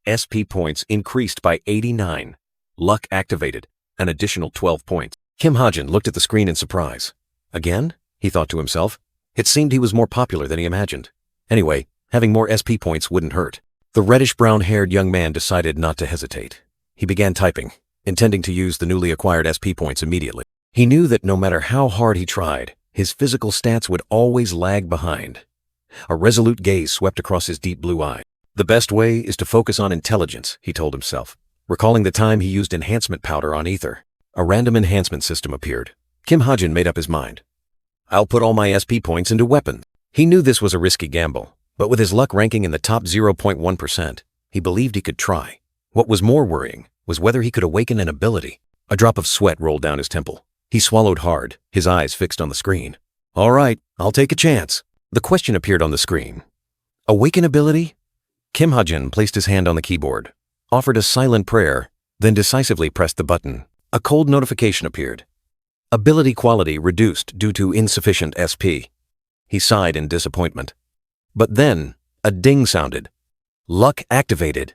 S1: SP points increased by 89. Luck activated, an additional 12 points. Kim Hajin looked at the screen in surprise. Again? He thought to himself. It seemed he was more popular than he imagined. Anyway, having more SP points wouldn't hurt. The reddish-brown-haired young man decided not to hesitate. He began typing, intending to use the newly acquired SP points immediately. He knew that no matter how hard he tried, his physical stats would always lag behind. A resolute gaze swept across his deep blue eyes. The best way is to focus on intelligence, he told himself, recalling the time he used enhancement powder on Ether. A random enhancement system appeared. Kim Hajin made up his mind. I'll put all my SP points into weapons. He knew this was a risky gamble, but with his luck ranking in the top 0.1%, he believed he could try. What was more worrying was whether he could awaken an ability. A drop of sweat rolled down his temple. He swallowed hard, his eyes fixed on the screen. All right, I'll take a chance. The question appeared on the screen. Awaken ability? Kim Hajin placed his hand on the keyboard, offered a silent prayer, then decisively pressed the button. A cold notification appeared. Ability quality reduced due to insufficient SP. He sighed in disappointment. But then, a ding sounded. Luck activated.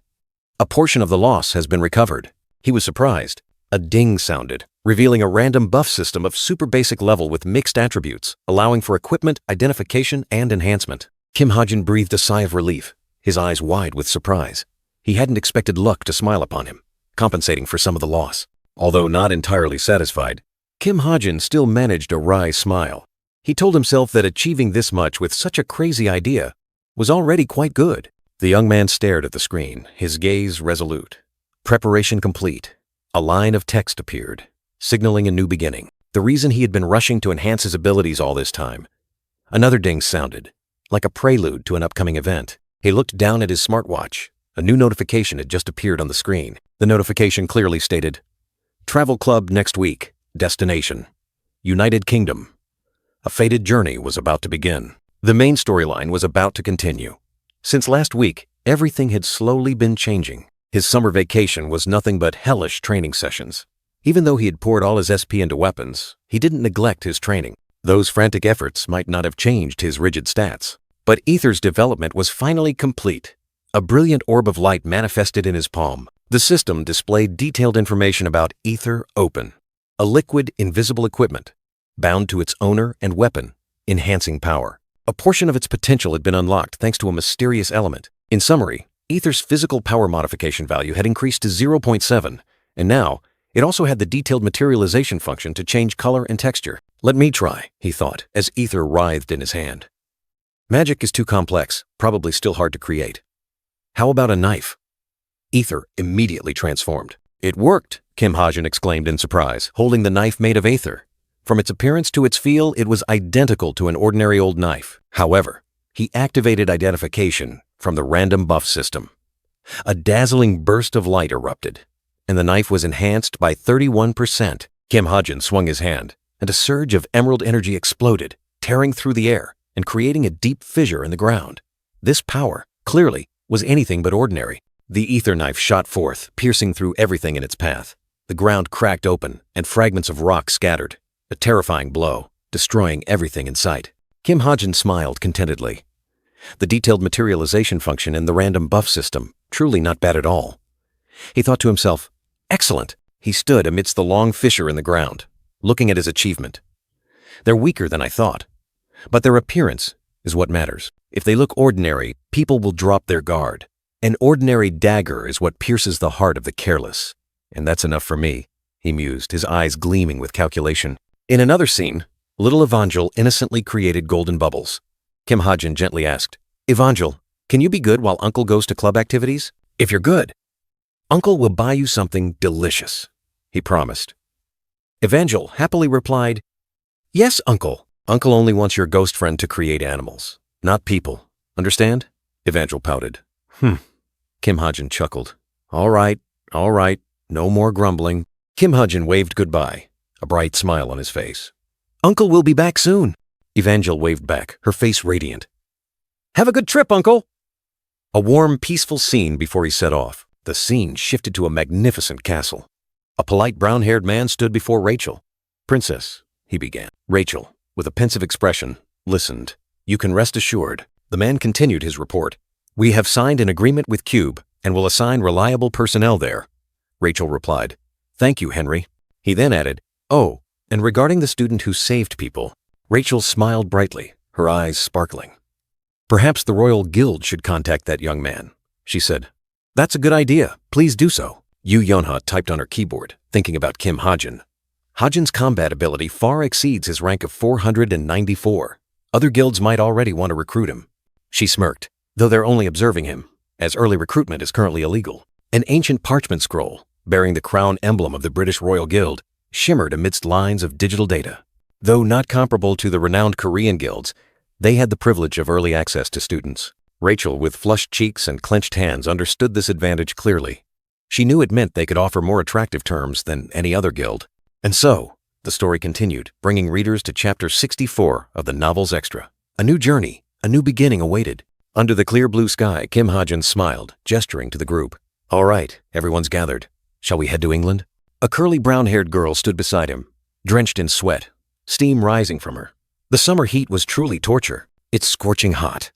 S1: A portion of the loss has been recovered. He was surprised. A ding sounded, revealing a random buff system of super basic level with mixed attributes, allowing for equipment, identification, and enhancement. Kim Hajin breathed a sigh of relief, his eyes wide with surprise. He hadn't expected luck to smile upon him, compensating for some of the loss. Although not entirely satisfied, Kim Hajin still managed a wry smile. He told himself that achieving this much with such a crazy idea was already quite good. The young man stared at the screen, his gaze resolute. Preparation complete. A line of text appeared, signaling a new beginning. The reason he had been rushing to enhance his abilities all this time. Another ding sounded, like a prelude to an upcoming event. He looked down at his smartwatch. A new notification had just appeared on the screen. The notification clearly stated, Travel Club next week. Destination: United Kingdom. A fated journey was about to begin. The main storyline was about to continue. Since last week, everything had slowly been changing. His summer vacation was nothing but hellish training sessions. Even though he had poured all his SP into weapons, he didn't neglect his training. Those frantic efforts might not have changed his rigid stats. But Ether's development was finally complete. A brilliant orb of light manifested in his palm. The system displayed detailed information about Ether Open, a liquid, invisible equipment, bound to its owner and weapon, enhancing power. A portion of its potential had been unlocked thanks to a mysterious element. In summary, Ether's physical power modification value had increased to 0.7, and now it also had the detailed materialization function to change color and texture. Let me try, he thought, as Ether writhed in his hand. Magic is too complex, probably still hard to create. How about a knife? Ether immediately transformed. It worked, Kim Hajin exclaimed in surprise, holding the knife made of Aether. From its appearance to its feel, it was identical to an ordinary old knife. However, he activated identification from the random buff system. A dazzling burst of light erupted, and the knife was enhanced by 31%. Kim Ha-jin swung his hand, and a surge of emerald energy exploded, tearing through the air and creating a deep fissure in the ground. This power, clearly, was anything but ordinary. The ether knife shot forth, piercing through everything in its path. The ground cracked open, and fragments of rock scattered. A terrifying blow, destroying everything in sight. Kim Ha-jin smiled contentedly. The detailed materialization function in the random buff system, truly not bad at all. He thought to himself, excellent. He stood amidst the long fissure in the ground, looking at his achievement. They're weaker than I thought, but their appearance is what matters. If they look ordinary, people will drop their guard. An ordinary dagger is what pierces the heart of the careless. And that's enough for me, he mused, his eyes gleaming with calculation. In another scene, little Evangel innocently created golden bubbles. Kim Ha-jin gently asked, Evangel, can you be good while Uncle goes to club activities? If you're good, Uncle will buy you something delicious, he promised. Evangel happily replied, yes, Uncle. Uncle only wants your ghost friend to create animals, not people. Understand? Evangel pouted. Kim Ha-jin chuckled. All right, no more grumbling. Kim Ha-jin waved goodbye, a bright smile on his face. Uncle will be back soon. Evangel waved back, her face radiant. Have a good trip, Uncle. A warm, peaceful scene before he set off. The scene shifted to a magnificent castle. A polite brown-haired man stood before Rachel. Princess, he began. Rachel, with a pensive expression, listened. You can rest assured. The man continued his report. We have signed an agreement with Cube and will assign reliable personnel there. Rachel replied, Thank you, Henry. He then added, Oh, and regarding the student who saved people. Rachel smiled brightly, her eyes sparkling. Perhaps the Royal Guild should contact that young man, she said. That's a good idea. Please do so. Yu Yonha typed on her keyboard, thinking about Kim Ha-jin. Ha-jin's combat ability far exceeds his rank of 494. Other guilds might already want to recruit him. She smirked, though they're only observing him, as early recruitment is currently illegal. An ancient parchment scroll, bearing the crown emblem of the British Royal Guild, shimmered amidst lines of digital data. Though not comparable to the renowned Korean guilds, they had the privilege of early access to students. Rachel, with flushed cheeks and clenched hands, understood this advantage clearly. She knew it meant they could offer more attractive terms than any other guild. And so, the story continued, bringing readers to chapter 64 of the novel's extra. A new journey, a new beginning awaited. Under the clear blue sky, Kim Ha-jin smiled, gesturing to the group. All right, everyone's gathered. Shall we head to England? A curly brown-haired girl stood beside him, drenched in sweat, steam rising from her. The summer heat was truly torture. It's scorching hot,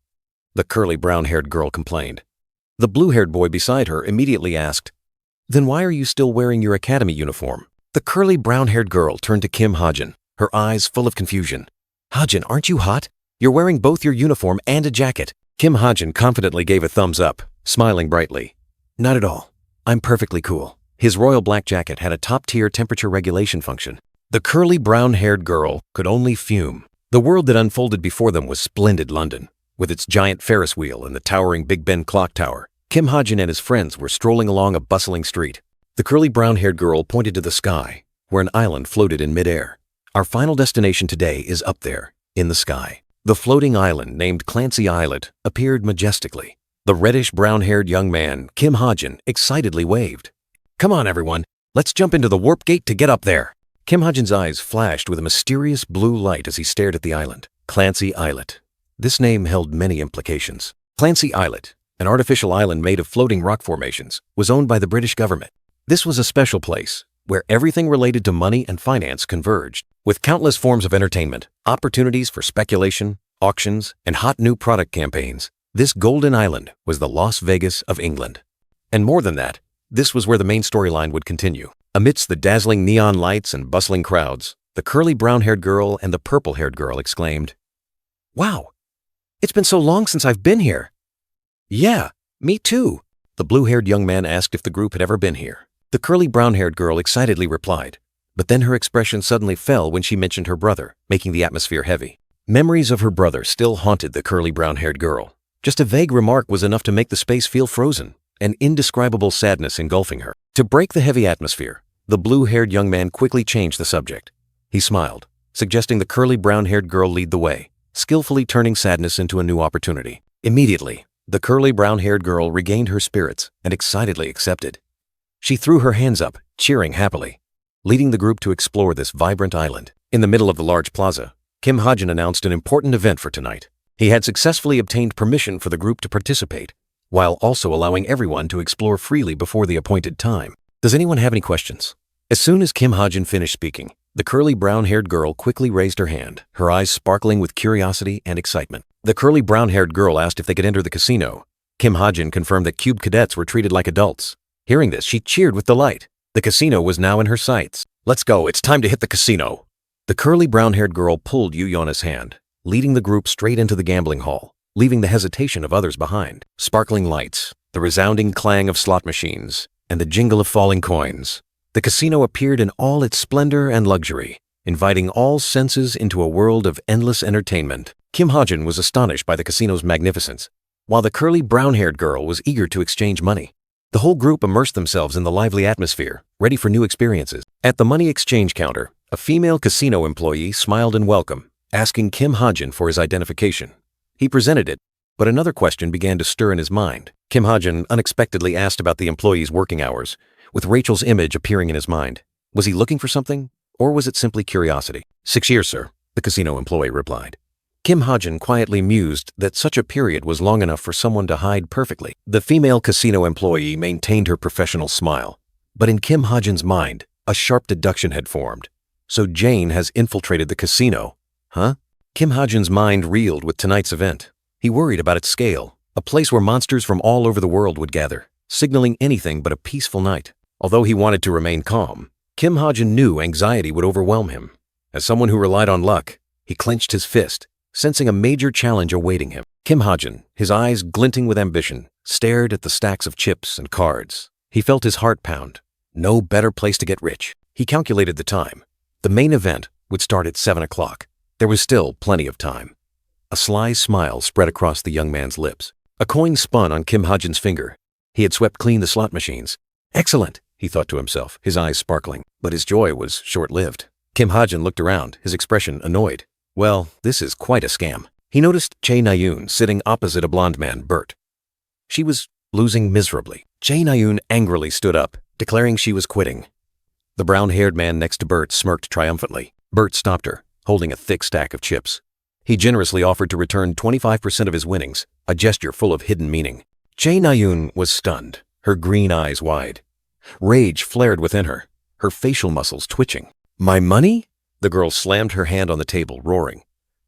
S1: the curly brown-haired girl complained. The blue-haired boy beside her immediately asked, Then why are you still wearing your academy uniform? The curly brown-haired girl turned to Kim Ha-jin, her eyes full of confusion. Ha-jin, aren't you hot? You're wearing both your uniform and a jacket. Kim Ha-jin confidently gave a thumbs up, smiling brightly. Not at all. I'm perfectly cool. His royal black jacket had a top-tier temperature regulation function. The curly brown-haired girl could only fume. The world that unfolded before them was splendid London, with its giant Ferris wheel and the towering Big Ben clock tower. Kim Ha-jin and his friends were strolling along a bustling street. The curly brown-haired girl pointed to the sky, where an island floated in midair. Our final destination today is up there, in the sky. The floating island, named Clancy Islet, appeared majestically. The reddish brown-haired young man, Kim Ha-jin, excitedly waved. Come on, everyone. Let's jump into the warp gate to get up there. Kim Ha-jin's eyes flashed with a mysterious blue light as he stared at the island. Clancy Islet. This name held many implications. Clancy Islet, an artificial island made of floating rock formations, was owned by the British government. This was a special place, where everything related to money and finance converged, with countless forms of entertainment, opportunities for speculation, auctions, and hot new product campaigns. This golden island was the Las Vegas of England. And more than that, this was where the main storyline would continue. Amidst the dazzling neon lights and bustling crowds, the curly brown-haired girl and the purple-haired girl exclaimed, Wow! It's been so long since I've been here. Yeah, me too. The blue-haired young man asked if the group had ever been here. The curly brown-haired girl excitedly replied, but then her expression suddenly fell when she mentioned her brother, making the atmosphere heavy. Memories of her brother still haunted the curly brown-haired girl. Just a vague remark was enough to make the space feel frozen, an indescribable sadness engulfing her. To break the heavy atmosphere, the blue-haired young man quickly changed the subject. He smiled. suggesting the curly brown-haired girl lead the way, skillfully turning sadness into a new opportunity. Immediately, the curly brown-haired girl regained her spirits and excitedly accepted. She threw her hands up, cheering happily, leading the group to explore this vibrant island. In the middle of the large plaza, Kim Ha-jin announced an important event for tonight. He had successfully obtained permission for the group to participate, while also allowing everyone to explore freely before the appointed time. Does anyone have any questions? As soon as Kim Ha-jin finished speaking, the curly brown-haired girl quickly raised her hand, her eyes sparkling with curiosity and excitement. The curly brown-haired girl asked if they could enter the casino. Kim Ha-jin confirmed that cube cadets were treated like adults. Hearing this, she cheered with delight. The casino was now in her sights. Let's go, it's time to hit the casino. The curly brown-haired girl pulled Yu Yona's hand, leading the group straight into the gambling hall, leaving the hesitation of others behind. Sparkling lights, the resounding clang of slot machines, and the jingle of falling coins. The casino appeared in all its splendor and luxury, inviting all senses into a world of endless entertainment. Kim Ha-jin was astonished by the casino's magnificence, while the curly brown-haired girl was eager to exchange money. The whole group immersed themselves in the lively atmosphere, ready for new experiences. At the money exchange counter, a female casino employee smiled in welcome, asking Kim Ha-jin for his identification. He presented it, but another question began to stir in his mind. Kim Ha-jin unexpectedly asked about the employee's working hours, with Rachel's image appearing in his mind. Was he looking for something, or was it simply curiosity? 6 years, sir, the casino employee replied. Kim Ha-jin quietly mused that such a period was long enough for someone to hide perfectly. The female casino employee maintained her professional smile, but in Kim Ha-jin's mind, a sharp deduction had formed. So Jane has infiltrated the casino, huh? Kim Ha-jin's mind reeled with tonight's event. He worried about its scale, a place where monsters from all over the world would gather, signaling anything but a peaceful night. Although he wanted to remain calm, Kim Ha-jin knew anxiety would overwhelm him. As someone who relied on luck, he clenched his fist, sensing a major challenge awaiting him. Kim Ha-jin, his eyes glinting with ambition, stared at the stacks of chips and cards. He felt his heart pound. No better place to get rich. He calculated the time. The main event would start at 7 o'clock. There was still plenty of time. A sly smile spread across the young man's lips. A coin spun on Kim Ha-jin's finger. He had swept clean the slot machines. Excellent, he thought to himself, his eyes sparkling. But his joy was short-lived. Kim Ha-jin looked around, his expression annoyed. Well, this is quite a scam. He noticed Chae Na-yoon sitting opposite a blonde man, Bert. She was losing miserably. Chae Na-yoon angrily stood up, declaring she was quitting. The brown-haired man next to Bert smirked triumphantly. Bert stopped her, holding a thick stack of chips. He generously offered to return 25% of his winnings, a gesture full of hidden meaning. Chae Na-yoon was stunned, her green eyes wide. Rage flared within her, her facial muscles twitching. My money? The girl slammed her hand on the table, roaring.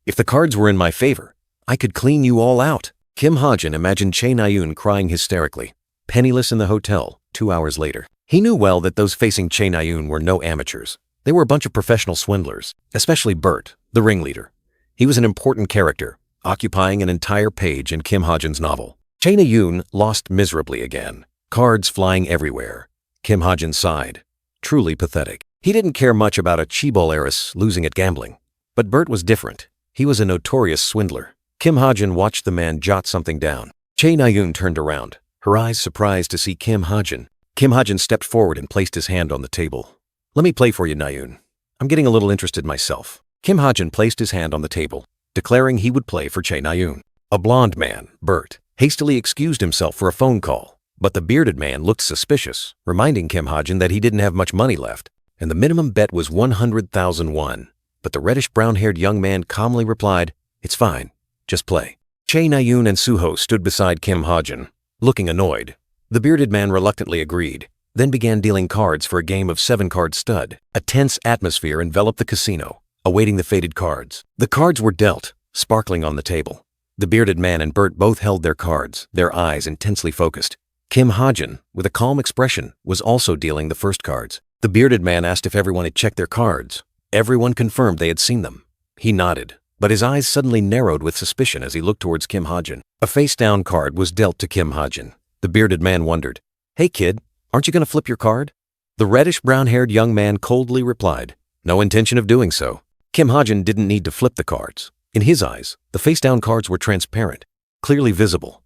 S1: If the cards were in my favor, I could clean you all out. Kim Ha-jin imagined Chae Na-yoon crying hysterically, penniless in the hotel 2 hours later. He knew well that those facing Chae Na-yoon were no amateurs. They were a bunch of professional swindlers, especially Bert, the ringleader. He was an important character, occupying an entire page in Kim Ha-jin's novel. Chae Na-yoon lost miserably again, cards flying everywhere. Kim Ha-jin sighed. Truly pathetic. He didn't care much about a chaebol heiress losing at gambling. But Bert was different. He was a notorious swindler. Kim Ha-jin watched the man jot something down. Chae Na-yoon turned around, her eyes surprised to see Kim Ha-jin. Kim Ha-jin stepped forward and placed his hand on the table. Let me play for you, Na-yoon. I'm getting a little interested myself. Kim Ha-jin placed his hand on the table, declaring he would play for Chae Na-yoon. A blond man, Bert, hastily excused himself for a phone call. But the bearded man looked suspicious, reminding Kim Ha-jin that he didn't have much money left, and the minimum bet was 100,000 won. But the reddish-brown-haired young man calmly replied, It's fine, just play. Chae Na-yoon and Suho stood beside Kim Ha-jin, looking annoyed. The bearded man reluctantly agreed, then began dealing cards for a game of 7-card stud. A tense atmosphere enveloped the casino, awaiting the fated cards. The cards were dealt, sparkling on the table. The bearded man and Bert both held their cards, their eyes intensely focused. Kim Ha-jin, with a calm expression, was also dealing the first cards. The bearded man asked if everyone had checked their cards. Everyone confirmed they had seen them. He nodded, but his eyes suddenly narrowed with suspicion as he looked towards Kim Ha-jin. A face-down card was dealt to Kim Ha-jin. The bearded man wondered, Hey kid, aren't you going to flip your card? The reddish-brown-haired young man coldly replied, No intention of doing so. Kim Ha-jin didn't need to flip the cards. In his eyes, the face-down cards were transparent, clearly visible.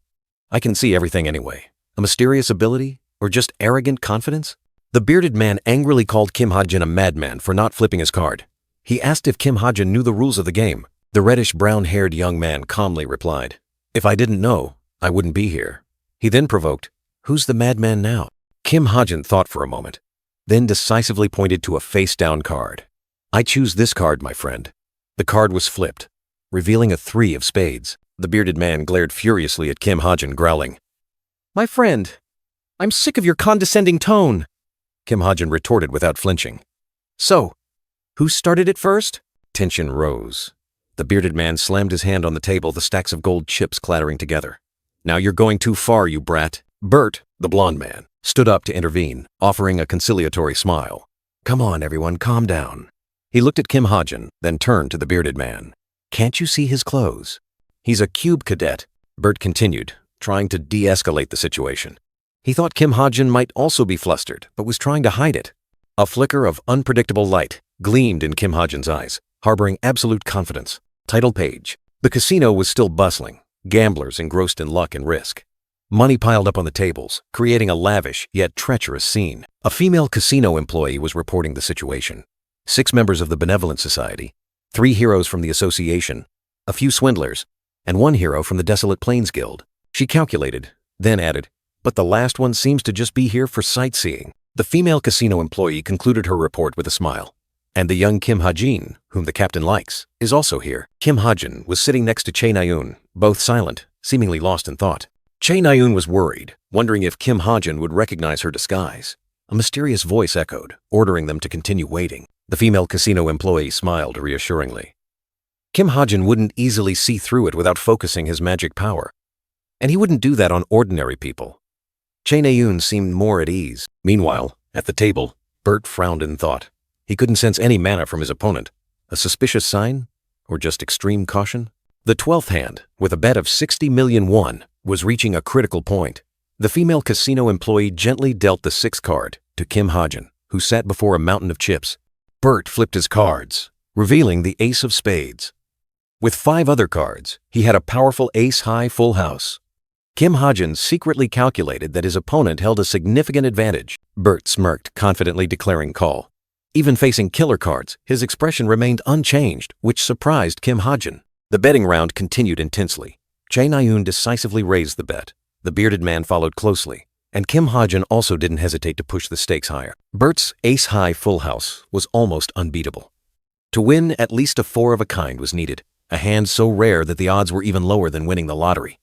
S1: I can see everything anyway. A mysterious ability, or just arrogant confidence? The bearded man angrily called Kim Ha-jin a madman for not flipping his card. He asked if Kim Ha-jin knew the rules of the game. The reddish-brown-haired young man calmly replied, "If I didn't know, I wouldn't be here." He then provoked, "Who's the madman now?" Kim Ha-jin thought for a moment, then decisively pointed to a face-down card. "I choose this card, my friend." The card was flipped, revealing a 3 of spades. The bearded man glared furiously at Kim Ha-jin, growling, "My friend, I'm sick of your condescending tone." Kim Ha-jin retorted without flinching, "So, who started it first?" Tension rose. The bearded man slammed his hand on the table, the stacks of gold chips clattering together. "Now you're going too far, you brat." Bert, the blond man, stood up to intervene, offering a conciliatory smile. "Come on, everyone, calm down." He looked at Kim Ha-jin, then turned to the bearded man. "Can't you see his clothes?" "He's a cube cadet," Bert continued, trying to de-escalate the situation. He thought Kim Ha-jin might also be flustered, but was trying to hide it. A flicker of unpredictable light gleamed in Kim Ha-jin's eyes, harboring absolute confidence. Title page. The casino was still bustling, gamblers engrossed in luck and risk. Money piled up on the tables, creating a lavish yet treacherous scene. A female casino employee was reporting the situation. 6 members of the Benevolent Society, 3 heroes from the association, a few swindlers, and 1 hero from the Desolate Plains Guild. She calculated, then added, "But the last one seems to just be here for sightseeing." The female casino employee concluded her report with a smile. "And the young Kim Ha-jin, whom the captain likes, is also here." Kim Ha-jin was sitting next to Chae Na-yoon, both silent, seemingly lost in thought. Chae Na-yoon was worried, wondering if Kim Ha-jin would recognize her disguise. A mysterious voice echoed, ordering them to continue waiting. The female casino employee smiled reassuringly. Kim Ha-jin wouldn't easily see through it without focusing his magic power. And he wouldn't do that on ordinary people. Chae Na-yoon seemed more at ease. Meanwhile, at the table, Bert frowned in thought. He couldn't sense any mana from his opponent. A suspicious sign? Or just extreme caution? The 12th hand, with a bet of 60 million won, was reaching a critical point. The female casino employee gently dealt the 6th card to Kim Ha-jin, who sat before a mountain of chips. Bert flipped his cards, revealing the ace of spades. With 5 other cards, he had a powerful ace-high full house. Kim Ha-jin secretly calculated that his opponent held a significant advantage. Bert smirked, confidently declaring call. Even facing killer cards, his expression remained unchanged, which surprised Kim Ha-jin. The betting round continued intensely. Chae Na-yoon decisively raised the bet. The bearded man followed closely, and Kim Ha-jin also didn't hesitate to push the stakes higher. Bert's ace-high full house was almost unbeatable. To win, at least a 4 of a kind was needed, a hand so rare that the odds were even lower than winning the lottery.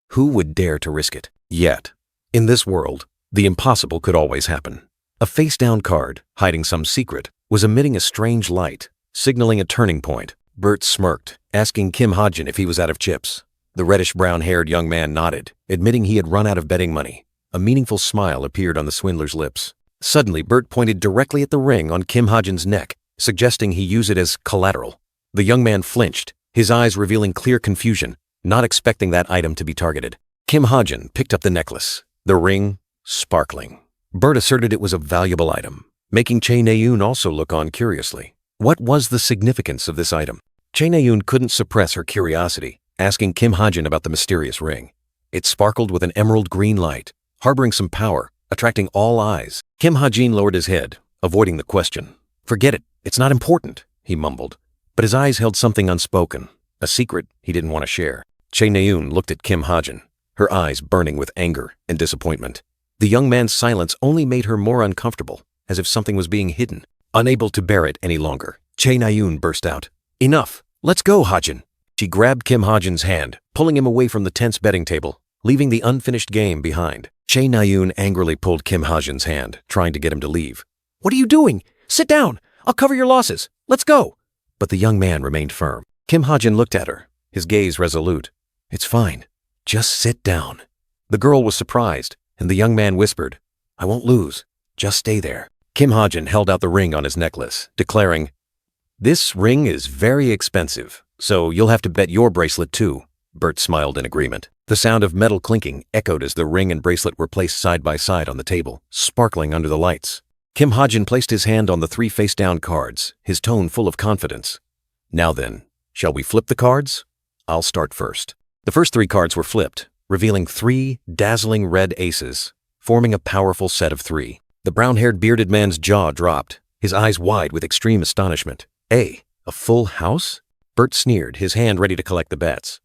S1: Who would dare to risk it? Yet, in this world, the impossible could always happen. A face-down card, hiding some secret, was emitting a strange light, signaling a turning point. Bert smirked, asking Kim Ha-jin if he was out of chips. The reddish-brown-haired young man nodded, admitting he had run out of betting money. A meaningful smile appeared on the swindler's lips. Suddenly, Bert pointed directly at the ring on Kim Ha-jin's neck, suggesting he use it as collateral. The young man flinched, his eyes revealing clear confusion, not expecting that item to be targeted. Kim Ha-jin picked up the necklace, the ring sparkling. Bert asserted it was a valuable item, making Chae Na-yoon also look on curiously. What was the significance of this item? Chae Na-yoon couldn't suppress her curiosity, asking Kim Ha-jin about the mysterious ring. It sparkled with an emerald green light, harboring some power, attracting all eyes. Kim Ha-jin lowered his head, avoiding the question. "Forget it, it's not important," he mumbled. But his eyes held something unspoken, a secret he didn't want to share. Chae Na-yoon looked at Kim Ha-jin, her eyes burning with anger and disappointment. The young man's silence only made her more uncomfortable, as if something was being hidden. Unable to bear it any longer, Chae Na-yoon burst out. "Enough! Let's go, Ha-jin!" She grabbed Kim Ha-jin's hand, pulling him away from the tense betting table, leaving the unfinished game behind. Chae Na-yoon angrily pulled Kim Ha-jin's hand, trying to get him to leave. "What are you doing? Sit down! I'll cover your losses! Let's go!" But the young man remained firm. Kim Ha-jin looked at her, his gaze resolute. "It's fine. Just sit down." The girl was surprised, and the young man whispered, "I won't lose. Just stay there." Kim Ha-jin held out the ring on his necklace, declaring, "This ring is very expensive, so you'll have to bet your bracelet too." Bert smiled in agreement. The sound of metal clinking echoed as the ring and bracelet were placed side by side on the table, sparkling under the lights. Kim Ha-jin placed his hand on the 3 face-down cards, his tone full of confidence. "Now then, shall we flip the cards? I'll start first." The first 3 cards were flipped, revealing 3 dazzling red aces, forming a powerful set of 3. The brown-haired bearded man's jaw dropped, his eyes wide with extreme astonishment. "A, A full house? Bert sneered, his hand ready to collect the bets.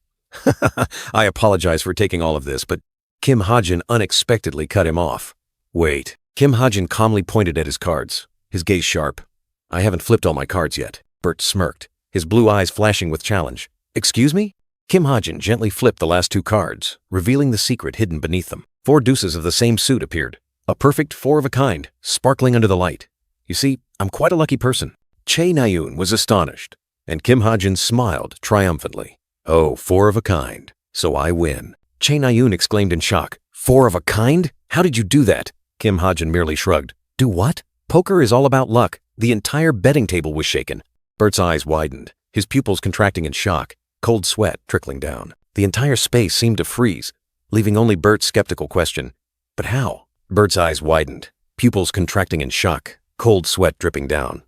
S1: I apologize for taking all of this, but Kim Ha-jin unexpectedly cut him off. Wait. Kim Ha-jin calmly pointed at his cards, his gaze sharp. I haven't flipped all my cards yet. Bert smirked, his blue eyes flashing with challenge. Excuse me? Kim Ha-jin gently flipped the last 2 cards, revealing the secret hidden beneath them. 4 deuces of the same suit appeared. A perfect 4 of a kind, sparkling under the light. You see, I'm quite a lucky person. Che Na-yoon was astonished, and Kim Ha-jin smiled triumphantly. Oh, 4 of a kind. So I win. Che Na-yoon exclaimed in shock. 4 of a kind? How did you do that? Kim Ha-jin merely shrugged. Do what? Poker is all about luck. The entire betting table was shaken. Bert's eyes widened, his pupils contracting in shock, cold sweat trickling down. The entire space seemed to freeze, leaving only Bert's skeptical question. But how? Bert's eyes widened, pupils contracting in shock, cold sweat dripping down.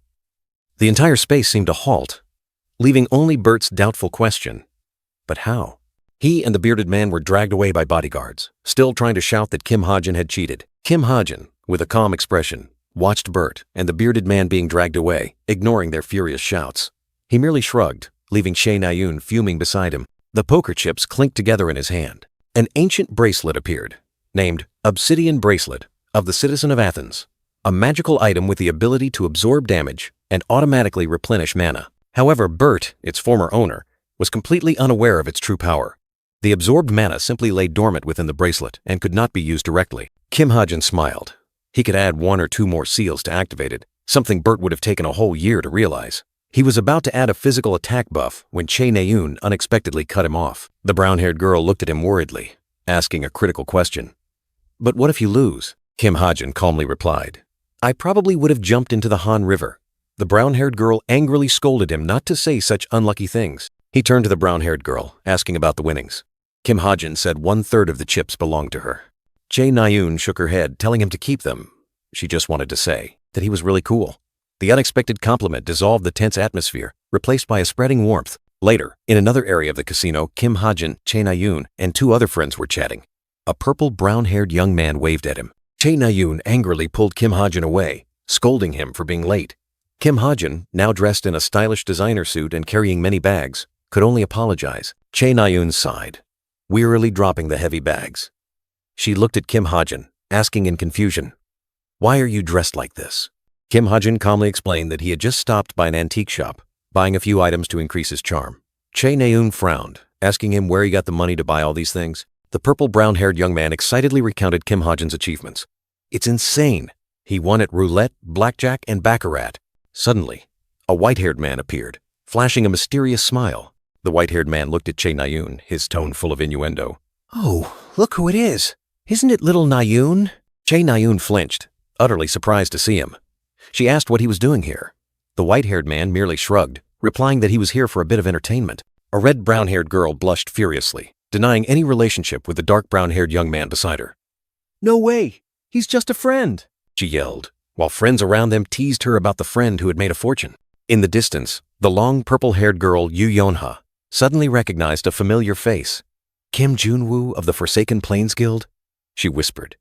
S1: The entire space seemed to halt, leaving only Bert's doubtful question. But how? He and the bearded man were dragged away by bodyguards, still trying to shout that Kim Ha-jin had cheated. Kim Ha-jin, with a calm expression, watched Bert and the bearded man being dragged away, ignoring their furious shouts. He merely shrugged, leaving Che Na-yoon fuming beside him. The poker chips clinked together in his hand. An ancient bracelet appeared, named Obsidian Bracelet of the Citizen of Athens, a magical item with the ability to absorb damage and automatically replenish mana. However, Bert, its former owner, was completely unaware of its true power. The absorbed mana simply lay dormant within the bracelet and could not be used directly. Kim Ha-jin smiled. He could add 1 or 2 more seals to activate it, something Bert would have taken a whole year to realize. He was about to add a physical attack buff when Che Na-yoon unexpectedly cut him off. The brown-haired girl looked at him worriedly, asking a critical question. But what if you lose? Kim Ha-jin calmly replied. I probably would have jumped into the Han River. The brown-haired girl angrily scolded him not to say such unlucky things. He turned to the brown-haired girl, asking about the winnings. Kim Ha-jin said 1/3 of the chips belonged to her. Che Na-yoon shook her head, telling him to keep them. She just wanted to say that he was really cool. The unexpected compliment dissolved the tense atmosphere, replaced by a spreading warmth. Later, in another area of the casino, Kim Ha-jin, Che Na-yoon, and 2 other friends were chatting. A purple, brown-haired young man waved at him. Che Na-yoon angrily pulled Kim Ha-jin away, scolding him for being late. Kim Ha-jin, now dressed in a stylish designer suit and carrying many bags, could only apologize. Che Na-yoon sighed, wearily dropping the heavy bags. She looked at Kim Ha-jin, asking in confusion, Why are you dressed like this? Kim Ha-jin calmly explained that he had just stopped by an antique shop, buying a few items to increase his charm. Che Na-yoon frowned, asking him where he got the money to buy all these things. The purple brown-haired young man excitedly recounted Kim Ha-jin's achievements. It's insane. He won at roulette, blackjack, and baccarat. Suddenly, a white-haired man appeared, flashing a mysterious smile. The white-haired man looked at Che Na-yoon, his tone full of innuendo. Oh, look who it is. Isn't it little Na-yoon? Che Na-yoon flinched, utterly surprised to see him. She asked what he was doing here. The white-haired man merely shrugged, replying that he was here for a bit of entertainment. A red brown-haired girl blushed furiously, denying any relationship with the dark brown-haired young man beside her. No way! He's just a friend! She yelled, while friends around them teased her about the friend who had made a fortune. In the distance, the long purple-haired girl Yu Yeonha suddenly recognized a familiar face. Kim Junwoo of the Forsaken Plains Guild? She whispered,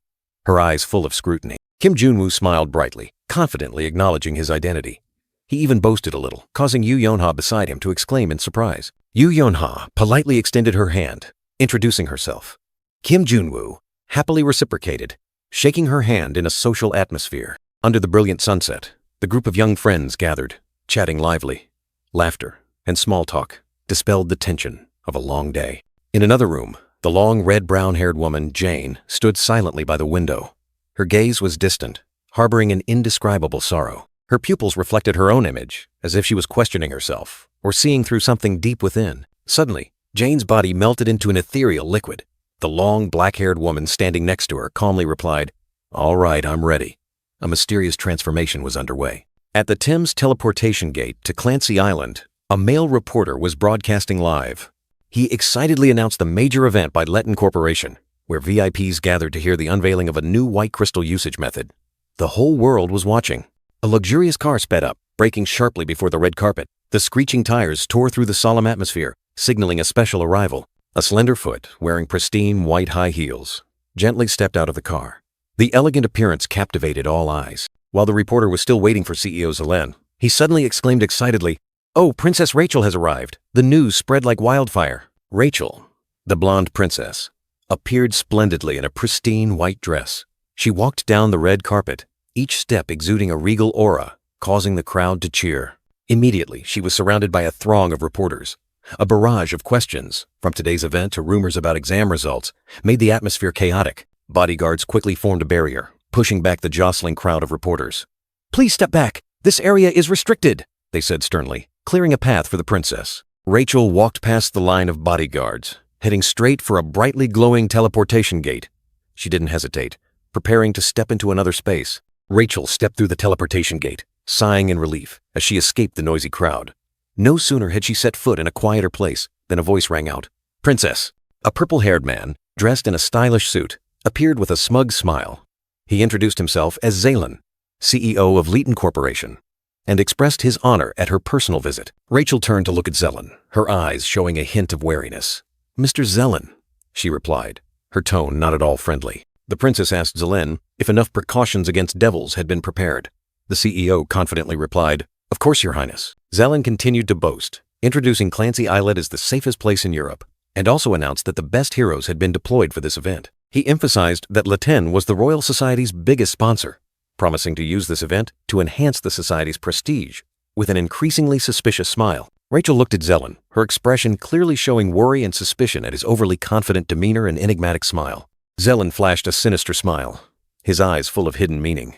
S1: her eyes full of scrutiny. Kim Junwoo smiled brightly, confidently acknowledging his identity. He even boasted a little, causing Yu Yeonha beside him to exclaim in surprise. Yu Yeonha politely extended her hand, introducing herself. Kim Junwoo happily reciprocated, shaking her hand in a social atmosphere. Under the brilliant sunset, the group of young friends gathered, chatting lively. Laughter and small talk dispelled the tension of a long day. In another room, the long red-brown-haired woman, Jane, stood silently by the window. Her gaze was distant, harboring an indescribable sorrow. Her pupils reflected her own image, as if she was questioning herself, or seeing through something deep within. Suddenly, Jane's body melted into an ethereal liquid. The long, black-haired woman standing next to her calmly replied, All right, I'm ready. A mysterious transformation was underway. At the Thames teleportation gate to Clancy Island, a male reporter was broadcasting live. He excitedly announced the major event by Letton Corporation, where VIPs gathered to hear the unveiling of a new white crystal usage method. The whole world was watching. A luxurious car sped up, braking sharply before the red carpet. The screeching tires tore through the solemn atmosphere, signaling a special arrival. A slender foot, wearing pristine white high heels, gently stepped out of the car. The elegant appearance captivated all eyes. While the reporter was still waiting for CEO Zelen, he suddenly exclaimed excitedly, "Oh, Princess Rachel has arrived." The news spread like wildfire. Rachel, the blonde princess, appeared splendidly in a pristine white dress. She walked down the red carpet, each step exuding a regal aura, causing the crowd to cheer. Immediately, she was surrounded by a throng of reporters. A barrage of questions, from today's event to rumors about exam results, made the atmosphere chaotic. Bodyguards quickly formed a barrier, pushing back the jostling crowd of reporters. "Please step back. This area is restricted," they said sternly, clearing a path for the princess. Rachel walked past the line of bodyguards, heading straight for a brightly glowing teleportation gate. She didn't hesitate, preparing to step into another space. Rachel stepped through the teleportation gate, sighing in relief as she escaped the noisy crowd. No sooner had she set foot in a quieter place than a voice rang out. "Princess!" A purple-haired man, dressed in a stylish suit, appeared with a smug smile. He introduced himself as Zalen, CEO of Leighton Corporation, and expressed his honor at her personal visit. Rachel turned to look at Zelen, her eyes showing a hint of wariness. "Mr. Zelen," she replied, her tone not at all friendly. The princess asked Zelen if enough precautions against devils had been prepared. The CEO confidently replied, "Of course, Your Highness." Zelen continued to boast, introducing Clancy Islet as the safest place in Europe, and also announced that the best heroes had been deployed for this event. He emphasized that Laten was the Royal Society's biggest sponsor, promising to use this event to enhance the Society's prestige. With an increasingly suspicious smile, Rachel looked at Zelen, her expression clearly showing worry and suspicion at his overly confident demeanor and enigmatic smile. Zelen flashed a sinister smile, his eyes full of hidden meaning.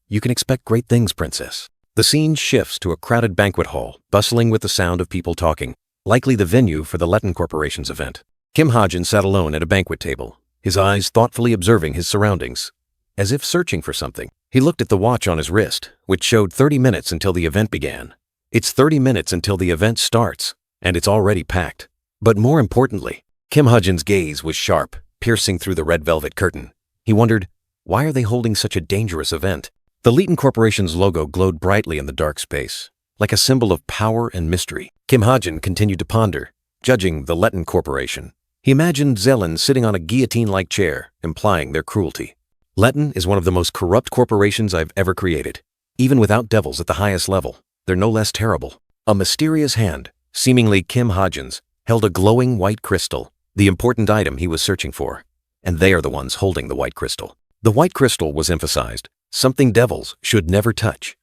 S1: "You can expect great things, Princess." The scene shifts to a crowded banquet hall, bustling with the sound of people talking, likely the venue for the Leighton Corporation's event. Kim Ha-jin sat alone at a banquet table, his eyes thoughtfully observing his surroundings. As if searching for something, he looked at the watch on his wrist, which showed 30 minutes until the event began. It's 30 minutes until the event starts, and it's already packed. But more importantly, Kim Ha-jin's gaze was sharp, piercing through the red velvet curtain. He wondered, why are they holding such a dangerous event? The Leighton Corporation's logo glowed brightly in the dark space, like a symbol of power and mystery. Kim Ha-jin continued to ponder, judging the Leighton Corporation. He imagined Zelen sitting on a guillotine-like chair, implying their cruelty. Leighton is one of the most corrupt corporations I've ever created. Even without devils at the highest level, they're no less terrible. A mysterious hand, seemingly Kim Ha-jin's, held a glowing white crystal, the important item he was searching for. And they are the ones holding the white crystal. The white crystal was emphasized. Something devils should never touch.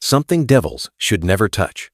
S1: Something devils should never touch.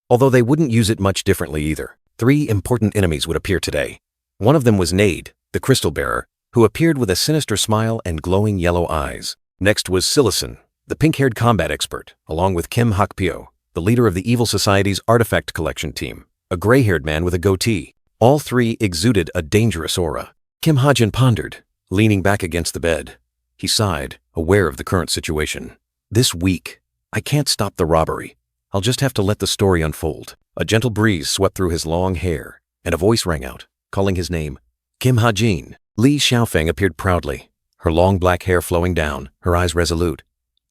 S1: Although they wouldn't use it much differently either. 3 important enemies would appear today. One of them was Nade, the crystal bearer, who appeared with a sinister smile and glowing yellow eyes. Next was Silison, the pink-haired combat expert, along with Kim Hakpyo, the leader of the Evil Society's artifact collection team, a gray-haired man with a goatee. All 3 exuded a dangerous aura. Kim Ha-jin pondered, leaning back against the bed. He sighed, aware of the current situation. This week, I can't stop the robbery. I'll just have to let the story unfold. A gentle breeze swept through his long hair, and a voice rang out, calling his name. Kim Ha-jin. Li Xiaofeng appeared proudly, her long black hair flowing down, her eyes resolute.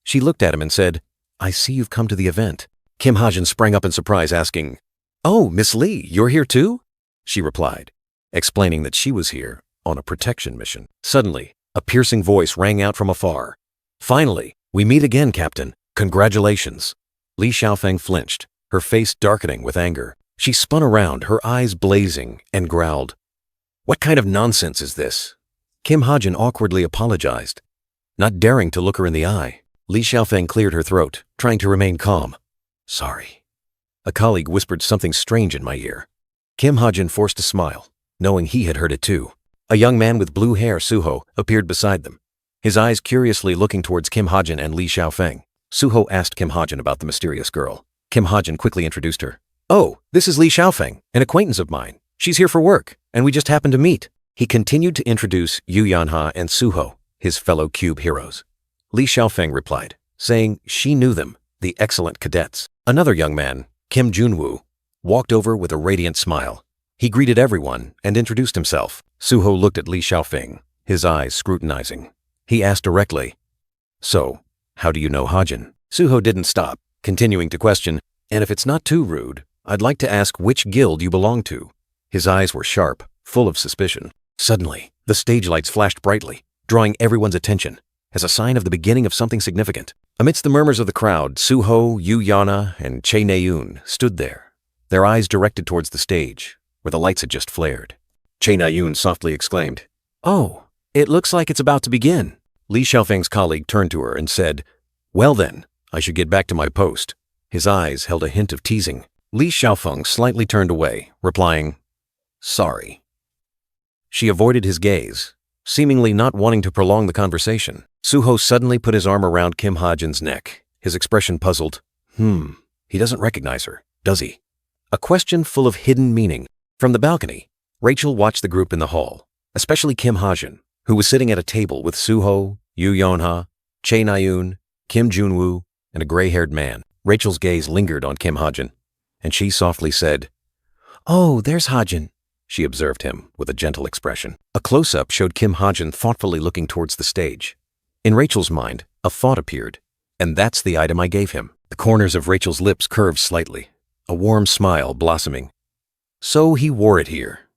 S1: She looked at him and said, "I see you've come to the event." Kim Ha-jin sprang up in surprise, asking, "Oh, Miss Li, you're here too?" She replied, explaining that she was here on a protection mission. Suddenly, a piercing voice rang out from afar. "Finally, we meet again, Captain. Congratulations." Li Xiaofeng flinched, her face darkening with anger. She spun around, her eyes blazing, and growled, "What kind of nonsense is this?" Kim Ha-jin awkwardly apologized, not daring to look her in the eye. Li Xiaofeng cleared her throat, trying to remain calm. "Sorry." A colleague whispered something strange in my ear. Kim Ha-jin forced a smile, knowing he had heard it too. A young man with blue hair, Suho, appeared beside them, his eyes curiously looking towards Kim Ha-jin and Li Xiaofeng. Suho asked Kim Ha-jin about the mysterious girl. Kim Ha-jin quickly introduced her. "Oh, this is Li Xiaofeng, an acquaintance of mine. She's here for work, and we just happened to meet." He continued to introduce Yu Yanha and Suho, his fellow cube heroes. Li Xiaofeng replied, saying she knew them, the excellent cadets. Another young man, Kim Junwoo, walked over with a radiant smile. He greeted everyone and introduced himself. Suho looked at Li Xiaofeng, his eyes scrutinizing. He asked directly, "So, how do you know Ha-jin?" Suho didn't stop, continuing to question, "And if it's not too rude, I'd like to ask which guild you belong to." His eyes were sharp, full of suspicion. Suddenly, the stage lights flashed brightly, drawing everyone's attention, as a sign of the beginning of something significant. Amidst the murmurs of the crowd, Suho, Yu Yana, and Che Naeun stood there, their eyes directed towards the stage, where the lights had just flared. Che Naeun softly exclaimed, "Oh, it looks like it's about to begin." Li Xiaofeng's colleague turned to her and said, "Well then, I should get back to my post." His eyes held a hint of teasing. Li Xiaofeng slightly turned away, replying, "Sorry." She avoided his gaze, seemingly not wanting to prolong the conversation. Suho suddenly put his arm around Kim Ha-jin's neck, his expression puzzled. He doesn't recognize her, does he? A question full of hidden meaning. From the balcony, Rachel watched the group in the hall, especially Kim Ha-jin, who was sitting at a table with Suho, Yu Yonha, Che Naeun, Kim Junwoo, and a gray-haired man. Rachel's gaze lingered on Kim Ha-jin, and she softly said, "Oh, there's Ha-jin." She observed him with a gentle expression. A close-up showed Kim Ha-jin thoughtfully looking towards the stage. In Rachel's mind, a thought appeared, and that's the item I gave him. The corners of Rachel's lips curved slightly, a warm smile blossoming. So he wore it here.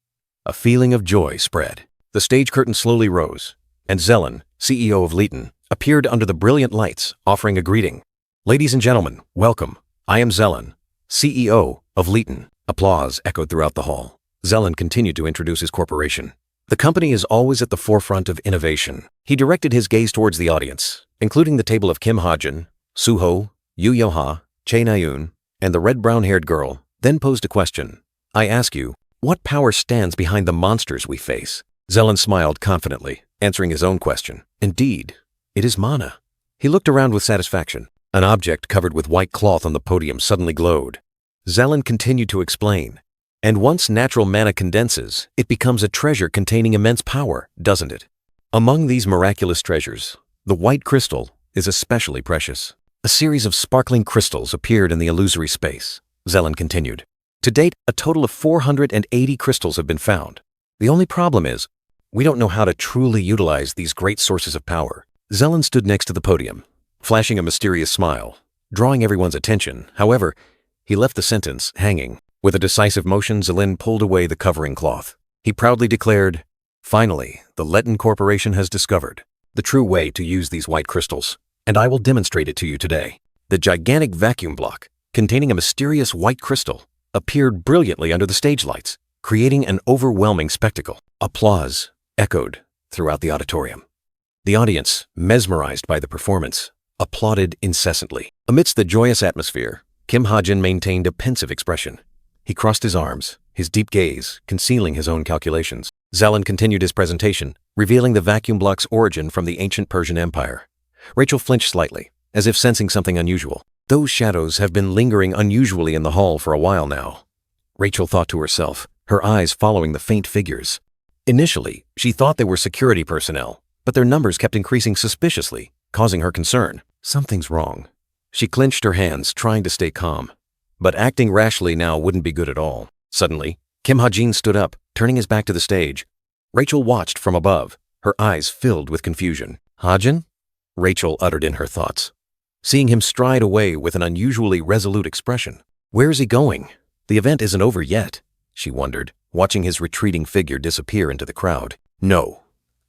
S1: A feeling of joy spread. The stage curtain slowly rose, and Zelen, CEO of Leighton, appeared under the brilliant lights, offering a greeting. "Ladies and gentlemen, welcome. I am Zelen, CEO of Leighton." Applause echoed throughout the hall. Zelen continued to introduce his corporation. The company is always at the forefront of innovation. He directed his gaze towards the audience, including the table of Kim Ha-jin, Suho, Yu Yoha, Che Naeun, and the red-brown-haired girl, then posed a question. "I ask you, what power stands behind the monsters we face?" Zelen smiled confidently, answering his own question. "Indeed, it is mana." He looked around with satisfaction. An object covered with white cloth on the podium suddenly glowed. Zelen continued to explain. "And once natural mana condenses, it becomes a treasure containing immense power, doesn't it? Among these miraculous treasures, the white crystal is especially precious." A series of sparkling crystals appeared in the illusory space. Zelen continued. "To date, a total of 480 crystals have been found. The only problem is, we don't know how to truly utilize these great sources of power." Zelen stood next to the podium, flashing a mysterious smile, drawing everyone's attention. However, he left the sentence hanging. With a decisive motion, Zelen pulled away the covering cloth. He proudly declared, "Finally, the Leighton Corporation has discovered the true way to use these white crystals, and I will demonstrate it to you today." The gigantic vacuum block, containing a mysterious white crystal, appeared brilliantly under the stage lights, creating an overwhelming spectacle. Applause echoed throughout the auditorium. The audience, mesmerized by the performance, applauded incessantly. Amidst the joyous atmosphere, Kim Ha-jin maintained a pensive expression. He crossed his arms, his deep gaze concealing his own calculations. Zelen continued his presentation, revealing the vacuum block's origin from the ancient Persian Empire. Rachel flinched slightly, as if sensing something unusual. Those shadows have been lingering unusually in the hall for a while now, Rachel thought to herself, her eyes following the faint figures. Initially, she thought they were security personnel, but their numbers kept increasing suspiciously, causing her concern. Something's wrong. She clenched her hands, trying to stay calm. But acting rashly now wouldn't be good at all. Suddenly, Kim Ha-jin stood up, turning his back to the stage. Rachel watched from above, her eyes filled with confusion. "Ha-jin?" Rachel uttered in her thoughts, seeing him stride away with an unusually resolute expression. Where is he going? The event isn't over yet, she wondered, watching his retreating figure disappear into the crowd. No.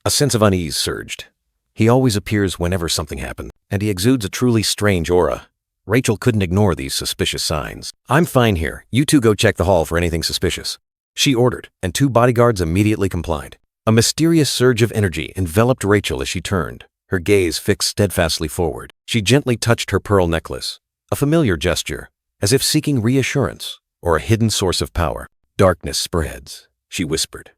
S1: A sense of unease surged. He always appears whenever something happens, and he exudes a truly strange aura. Rachel couldn't ignore these suspicious signs. "I'm fine here. You two go check the hall for anything suspicious," she ordered, and 2 bodyguards immediately complied. A mysterious surge of energy enveloped Rachel as she turned, her gaze fixed steadfastly forward. She gently touched her pearl necklace, a familiar gesture, as if seeking reassurance or a hidden source of power. "Darkness spreads," she whispered,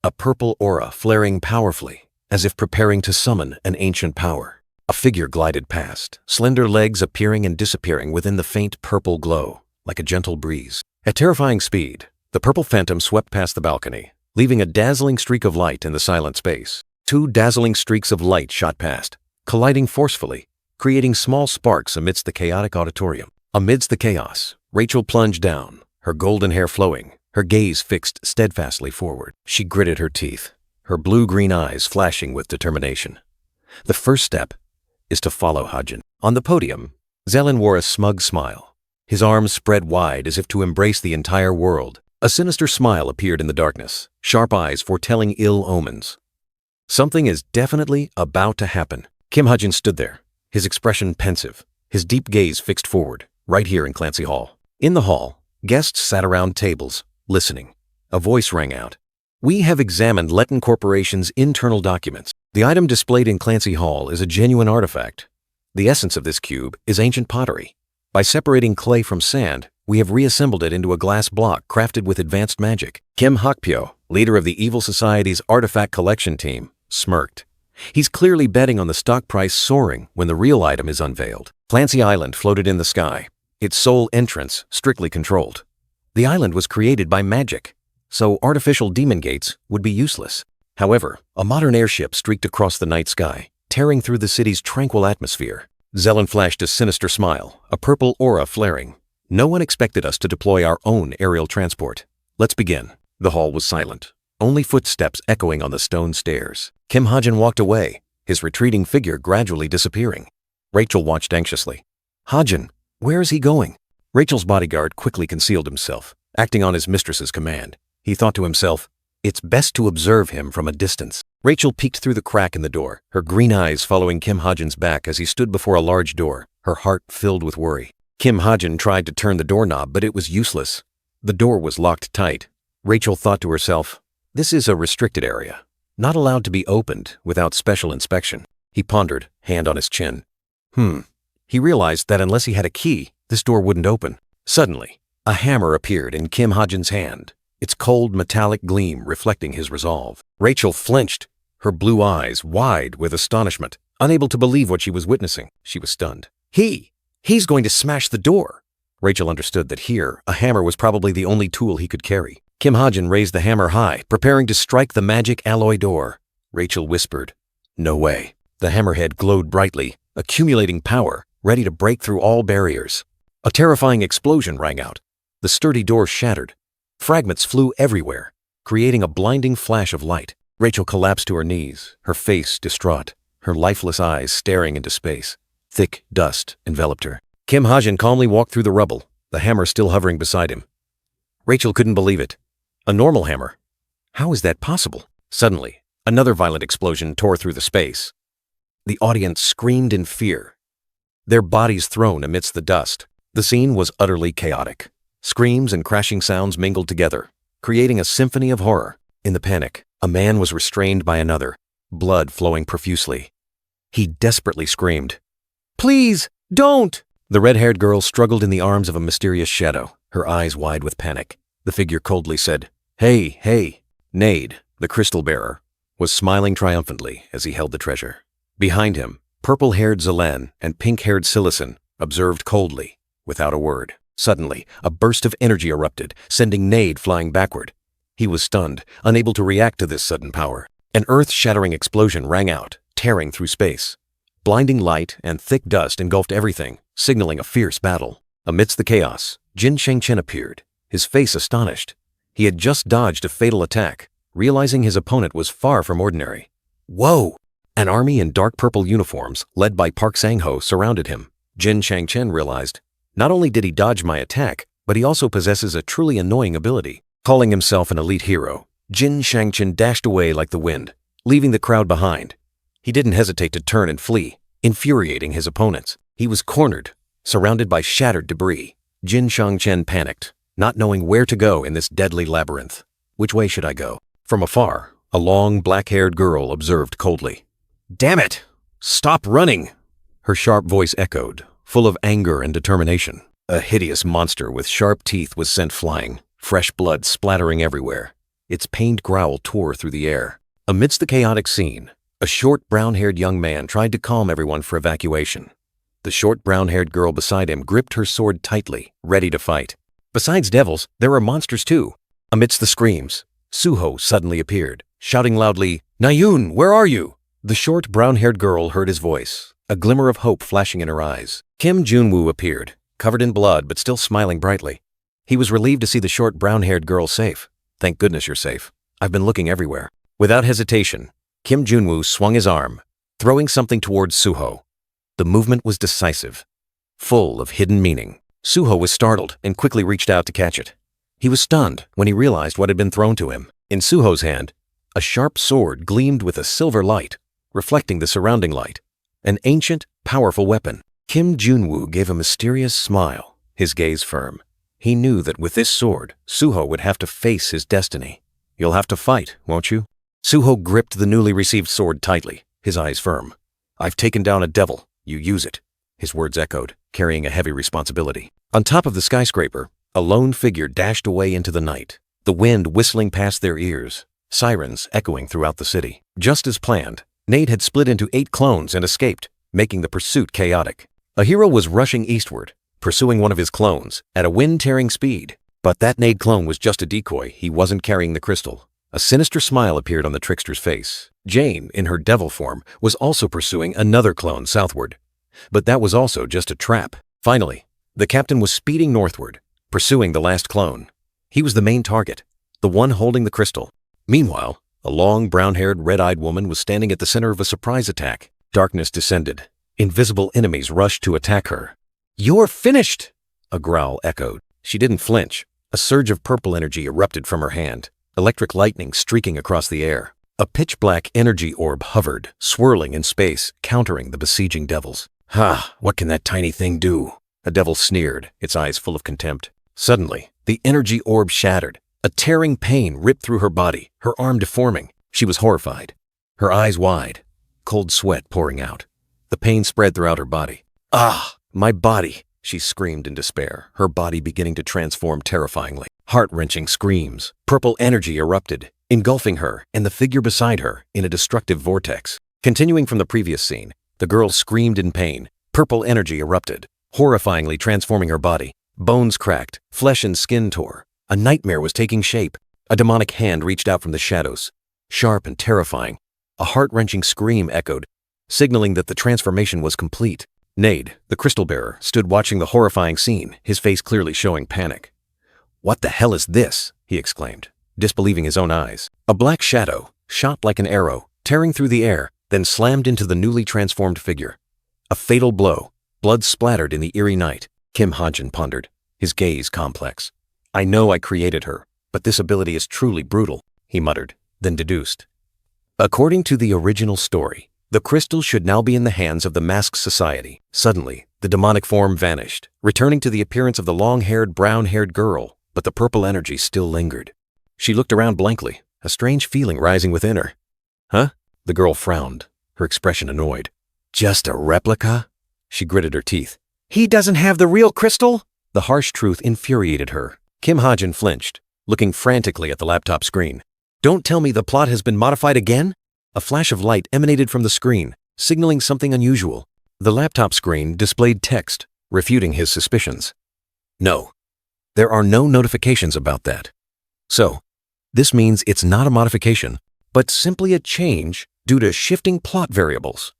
S1: a purple aura flaring powerfully, as if preparing to summon an ancient power. A figure glided past, slender legs appearing and disappearing within the faint purple glow, like a gentle breeze. At terrifying speed, the purple phantom swept past the balcony, leaving a dazzling streak of light in the silent space. 2 dazzling streaks of light shot past, colliding forcefully, creating small sparks amidst the chaotic auditorium. Amidst the chaos, Rachel plunged down, her golden hair flowing, her gaze fixed steadfastly forward. She gritted her teeth, her blue-green eyes flashing with determination. The first step is to follow Ha-jin. On the podium, Zelen wore a smug smile, his arms spread wide as if to embrace the entire world. A sinister smile appeared in the darkness, sharp eyes foretelling ill omens. Something is definitely about to happen. Kim Hajin stood there, his expression pensive, his deep gaze fixed forward, right here in Clancy Hall. In the hall, guests sat around tables, listening. A voice rang out. "We have examined Letton Corporation's internal documents. The item displayed in Clancy Hall is a genuine artifact. The essence of this cube is ancient pottery. By separating clay from sand, we have reassembled it into a glass block crafted with advanced magic." Kim Hakpyo, leader of the Evil Society's artifact collection team, smirked. He's clearly betting on the stock price soaring when the real item is unveiled. Clancy Island floated in the sky, its sole entrance strictly controlled. The island was created by magic, so artificial demon gates would be useless. However, a modern airship streaked across the night sky, tearing through the city's tranquil atmosphere. Zelen flashed a sinister smile, a purple aura flaring. "No one expected us to deploy our own aerial transport. Let's begin." The hall was silent, only footsteps echoing on the stone stairs. Kim Hajin walked away, his retreating figure gradually disappearing. Rachel watched anxiously. "Hajin, where is he going?" Rachel's bodyguard quickly concealed himself, acting on his mistress's command. He thought to himself, "It's best to observe him from a distance." Rachel peeked through the crack in the door, her green eyes following Kim Hajin's back as he stood before a large door, her heart filled with worry. Kim Hajin tried to turn the doorknob, but it was useless. The door was locked tight. Rachel thought to herself, "This is a restricted area, not allowed to be opened without special inspection." He pondered, hand on his chin. He realized that unless he had a key, this door wouldn't open. Suddenly, a hammer appeared in Kim Hajin's hand, its cold metallic gleam reflecting his resolve. Rachel flinched, her blue eyes wide with astonishment, unable to believe what she was witnessing. She was stunned. He's going to smash the door." Rachel understood that here, a hammer was probably the only tool he could carry. Kim Hajin raised the hammer high, preparing to strike the magic alloy door. Rachel whispered, "No way." The hammerhead glowed brightly, accumulating power, ready to break through all barriers. A terrifying explosion rang out. The sturdy door shattered. Fragments flew everywhere, creating a blinding flash of light. Rachel collapsed to her knees, her face distraught, her lifeless eyes staring into space. Thick dust enveloped her. Kim Hajin calmly walked through the rubble, the hammer still hovering beside him. Rachel couldn't believe it. A normal hammer. How is that possible? Suddenly, another violent explosion tore through the space. The audience screamed in fear, their bodies thrown amidst the dust. The scene was utterly chaotic. Screams and crashing sounds mingled together, creating a symphony of horror. In the panic, a man was restrained by another, blood flowing profusely. He desperately screamed, "Please, don't!" The red-haired girl struggled in the arms of a mysterious shadow, her eyes wide with panic. The figure coldly said, Hey. Nade, the crystal bearer, was smiling triumphantly as he held the treasure. Behind him, purple-haired Zelen and pink-haired Silicon observed coldly, without a word. Suddenly, a burst of energy erupted, sending Nade flying backward. He was stunned, unable to react to this sudden power. An earth-shattering explosion rang out, tearing through space. Blinding light and thick dust engulfed everything, signaling a fierce battle. Amidst the chaos, Jin Shengchen appeared, his face astonished. He had just dodged a fatal attack, realizing his opponent was far from ordinary. Whoa! An army in dark purple uniforms, led by Park Sang-ho, surrounded him. Jin Shengchen realized, not only did he dodge my attack, but he also possesses a truly annoying ability. Calling himself an elite hero, Jin Shengchen dashed away like the wind, leaving the crowd behind. He didn't hesitate to turn and flee, infuriating his opponents. He was cornered, surrounded by shattered debris. Jin Shengchen panicked, not knowing where to go in this deadly labyrinth. Which way should I go? From afar, a long, black-haired girl observed coldly. "Damn it! Stop running!" Her sharp voice echoed, full of anger and determination. A hideous monster with sharp teeth was sent flying, fresh blood splattering everywhere. Its pained growl tore through the air. Amidst the chaotic scene, a short, brown-haired young man tried to calm everyone for evacuation. The short, brown-haired girl beside him gripped her sword tightly, ready to fight. Besides devils, there were monsters too. Amidst the screams, Suho suddenly appeared, shouting loudly, "Nayun, where are you?" The short, brown-haired girl heard his voice, a glimmer of hope flashing in her eyes. Kim Junwoo appeared, covered in blood but still smiling brightly. He was relieved to see the short, brown-haired girl safe. "Thank goodness you're safe. I've been looking everywhere." Without hesitation, Kim Junwoo swung his arm, throwing something towards Suho. The movement was decisive, full of hidden meaning. Suho was startled and quickly reached out to catch it. He was stunned when he realized what had been thrown to him. In Suho's hand, a sharp sword gleamed with a silver light, reflecting the surrounding light. An ancient, powerful weapon. Kim Junwoo gave a mysterious smile, his gaze firm. He knew that with this sword, Suho would have to face his destiny. "You'll have to fight, won't you?" Suho gripped the newly received sword tightly, his eyes firm. "I've taken down a devil. You use it." His words echoed, carrying a heavy responsibility. On top of the skyscraper, a lone figure dashed away into the night, the wind whistling past their ears, sirens echoing throughout the city. Just as planned, Nade had split into 8 clones and escaped, making the pursuit chaotic. A hero was rushing eastward, pursuing one of his clones at a wind-tearing speed. But that Nade clone was just a decoy. He wasn't carrying the crystal. A sinister smile appeared on the trickster's face. Jane, in her devil form, was also pursuing another clone southward. But that was also just a trap. Finally, the captain was speeding northward, pursuing the last clone. He was the main target, the one holding the crystal. Meanwhile, a long, brown-haired, red-eyed woman was standing at the center of a surprise attack. Darkness descended. Invisible enemies rushed to attack her. "You're finished!" a growl echoed. She didn't flinch. A surge of purple energy erupted from her hand, electric lightning streaking across the air. A pitch-black energy orb hovered, swirling in space, countering the besieging devils. "Ha! What can that tiny thing do?" A devil sneered, its eyes full of contempt. Suddenly, the energy orb shattered. A tearing pain ripped through her body, her arm deforming. She was horrified, her eyes wide, cold sweat pouring out. The pain spread throughout her body. "Ah! My body!" she screamed in despair, her body beginning to transform terrifyingly. Heart-wrenching screams. Purple energy erupted, engulfing her and the figure beside her in a destructive vortex. Continuing from the previous scene, the girl screamed in pain. Purple energy erupted, horrifyingly transforming her body. Bones cracked, flesh and skin tore. A nightmare was taking shape. A demonic hand reached out from the shadows, sharp and terrifying. A heart-wrenching scream echoed, signaling that the transformation was complete. Nade, the crystal bearer, stood watching the horrifying scene, his face clearly showing panic. "What the hell is this?" he exclaimed, disbelieving his own eyes. A black shadow, shot like an arrow, tearing through the air, then slammed into the newly transformed figure. A fatal blow. Blood splattered in the eerie night. Kim Ha-jin pondered, his gaze complex. "I know I created her, but this ability is truly brutal," he muttered, then deduced. According to the original story, the crystal should now be in the hands of the Masked Society. Suddenly, the demonic form vanished, returning to the appearance of the long-haired, brown-haired girl, but the purple energy still lingered. She looked around blankly, a strange feeling rising within her. "Huh?" The girl frowned, her expression annoyed. "Just a replica?" She gritted her teeth. "He doesn't have the real crystal?" The harsh truth infuriated her. Kim Ha-jin flinched, looking frantically at the laptop screen. "Don't tell me the plot has been modified again?" A flash of light emanated from the screen, signaling something unusual. The laptop screen displayed text, refuting his suspicions. "No, there are no notifications about that. So, this means it's not a modification, but simply a change due to shifting plot variables."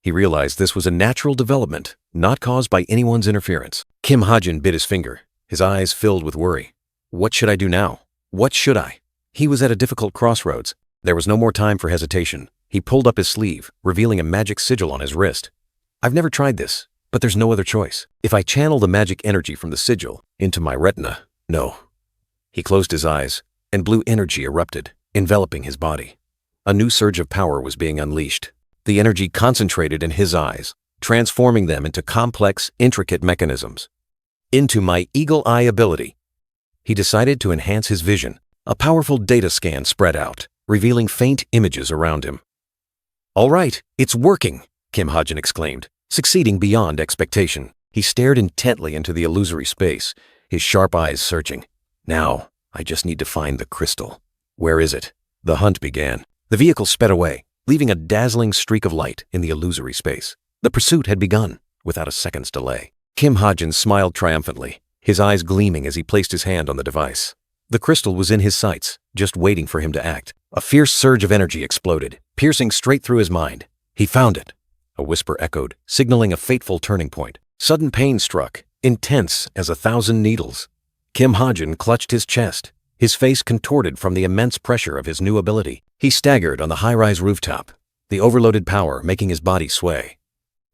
S1: He realized this was a natural development, not caused by anyone's interference. Kim Ha-jin bit his finger, his eyes filled with worry. What should I do now? What should I? He was at a difficult crossroads. There was no more time for hesitation. He pulled up his sleeve, revealing a magic sigil on his wrist. "I've never tried this, but there's no other choice. If I channel the magic energy from the sigil into my retina, no." He closed his eyes, and blue energy erupted, enveloping his body. A new surge of power was being unleashed. The energy concentrated in his eyes, transforming them into complex, intricate mechanisms. "Into my eagle eye ability." He decided to enhance his vision. A powerful data scan spread out, revealing faint images around him. "All right, it's working," Kim Ha-jin exclaimed, succeeding beyond expectation. He stared intently into the illusory space, his sharp eyes searching. "Now, I just need to find the crystal. Where is it?" The hunt began. The vehicle sped away, leaving a dazzling streak of light in the illusory space. The pursuit had begun, without a second's delay. Kim Ha-jin smiled triumphantly, his eyes gleaming as he placed his hand on the device. The crystal was in his sights, just waiting for him to act. A fierce surge of energy exploded, piercing straight through his mind. He found it. A whisper echoed, signaling a fateful turning point. Sudden pain struck, intense as 1,000 needles. Kim Ha-jin clutched his chest, his face contorted from the immense pressure of his new ability. He staggered on the high-rise rooftop, the overloaded power making his body sway.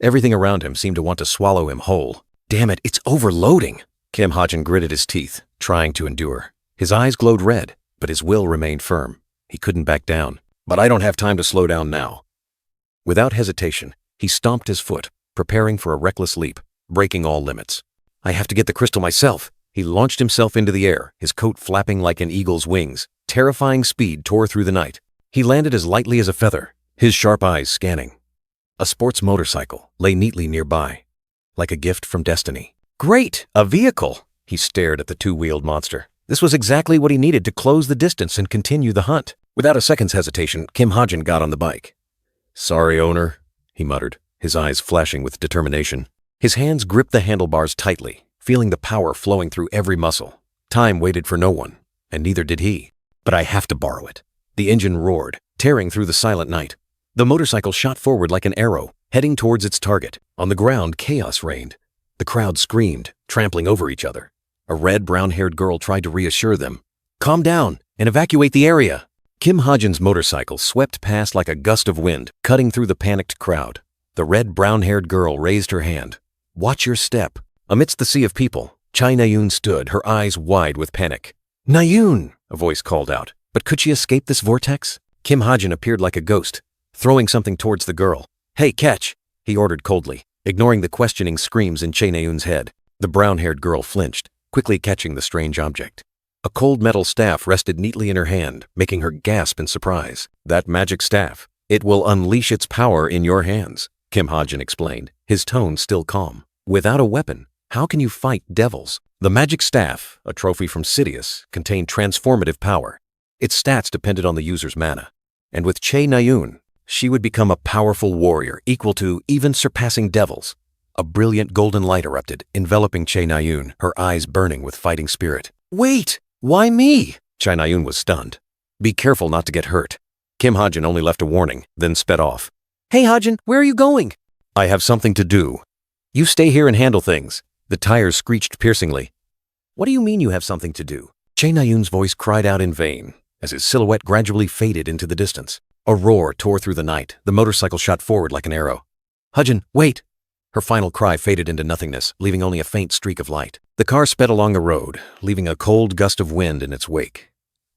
S1: Everything around him seemed to want to swallow him whole. "Damn it, it's overloading!" Kim Ha-jin gritted his teeth, trying to endure. His eyes glowed red, but his will remained firm. He couldn't back down. "But I don't have time to slow down now." Without hesitation, He stomped his foot, preparing for a reckless leap, breaking all limits. I have to get the crystal myself. He launched himself into the air, his coat flapping like an eagle's wings. Terrifying speed tore through the night. He landed as lightly as a feather, his sharp eyes scanning. A sports motorcycle lay neatly nearby, like a gift from destiny. Great! A vehicle! He stared at the two-wheeled monster. This was exactly what he needed to close the distance and continue the hunt. Without a second's hesitation, Kim Ha-jin got on the bike. "Sorry, owner," he muttered, his eyes flashing with determination. His hands gripped the handlebars tightly, feeling the power flowing through every muscle. Time waited for no one, and neither did he. But I have to borrow it. The engine roared, tearing through the silent night. The motorcycle shot forward like an arrow, heading towards its target. On the ground, chaos reigned. The crowd screamed, trampling over each other. A red, brown-haired girl tried to reassure them. "Calm down and evacuate the area." Kim Ha-jin's motorcycle swept past like a gust of wind, cutting through the panicked crowd. The red, brown-haired girl raised her hand. "Watch your step." Amidst the sea of people, Chai Na-yoon stood, her eyes wide with panic. "Na-yoon!" a voice called out. But could she escape this vortex? Kim Ha-jin appeared like a ghost, throwing something towards the girl. "Hey, catch!" he ordered coldly, ignoring the questioning screams in Chai Na-yoon's head. The brown-haired girl flinched, quickly catching the strange object. A cold metal staff rested neatly in her hand, making her gasp in surprise. "That magic staff. It will unleash its power in your hands," Kim Ha-jin explained, his tone still calm. "Without a weapon, how can you fight devils?" The magic staff, a trophy from Sidious, contained transformative power. Its stats depended on the user's mana. And with Chai Na-yoon, she would become a powerful warrior, equal to, even surpassing devils. A brilliant golden light erupted, enveloping Chai Na-yoon, her eyes burning with fighting spirit. "Wait! Why me?" Chai Na-yoon was stunned. "Be careful not to get hurt." Kim Ha-jin only left a warning, then sped off. "Hey, Ha-jin, where are you going?" "I have something to do." "You stay here and handle things." The tires screeched piercingly. "What do you mean you have something to do?" Chai Na-yoon's voice cried out in vain, as his silhouette gradually faded into the distance. A roar tore through the night. The motorcycle shot forward like an arrow. "Ha-jin, wait!" Her final cry faded into nothingness, leaving only a faint streak of light. The car sped along the road, leaving a cold gust of wind in its wake.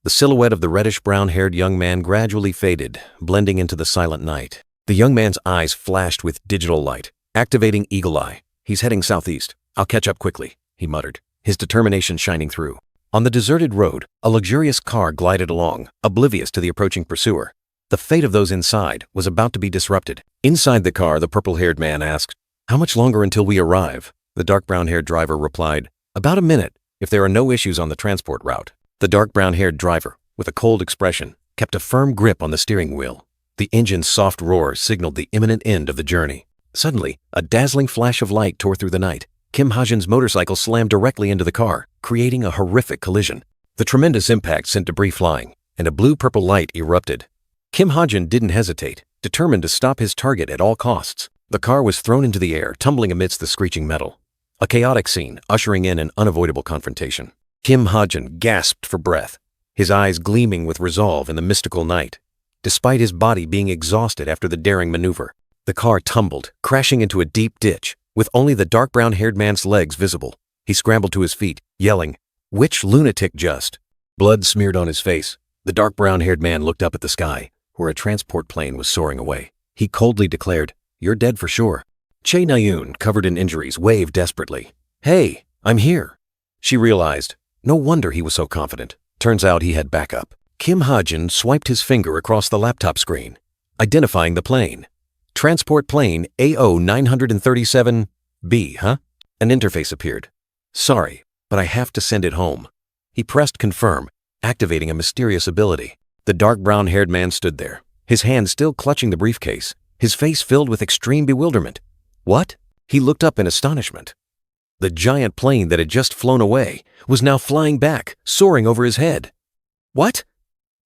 S1: The silhouette of the reddish-brown-haired young man gradually faded, blending into the silent night. The young man's eyes flashed with digital light, activating Eagle Eye. "He's heading southeast. I'll catch up quickly," he muttered, his determination shining through. On the deserted road, a luxurious car glided along, oblivious to the approaching pursuer. The fate of those inside was about to be disrupted. Inside the car, the purple-haired man asked, "How much longer until we arrive?" The dark brown-haired driver replied, "About a minute, if there are no issues on the transport route." The dark brown-haired driver, with a cold expression, kept a firm grip on the steering wheel. The engine's soft roar signaled the imminent end of the journey. Suddenly, a dazzling flash of light tore through the night. Kim Ha-jin's motorcycle slammed directly into the car, creating a horrific collision. The tremendous impact sent debris flying, and a blue-purple light erupted. Kim Ha-jin didn't hesitate, determined to stop his target at all costs. The car was thrown into the air, tumbling amidst the screeching metal. A chaotic scene, ushering in an unavoidable confrontation. Kim Ha-jin gasped for breath, his eyes gleaming with resolve in the mystical night. Despite his body being exhausted after the daring maneuver, the car tumbled, crashing into a deep ditch, with only the dark brown-haired man's legs visible. He scrambled to his feet, yelling, "Which lunatic just?" Blood smeared on his face. The dark brown-haired man looked up at the sky, where a transport plane was soaring away. He coldly declared, "You're dead for sure." Chai Na-yoon, covered in injuries, waved desperately. "Hey, I'm here." She realized, no wonder he was so confident. Turns out he had backup. Kim Ha-jin swiped his finger across the laptop screen, identifying the plane. "Transport plane AO 937B, huh?" An interface appeared. "Sorry, but I have to send it home." He pressed confirm, activating a mysterious ability. The dark brown-haired man stood there, his hand still clutching the briefcase, his face filled with extreme bewilderment. "What?" He looked up in astonishment. The giant plane that had just flown away was now flying back, soaring over his head. "What?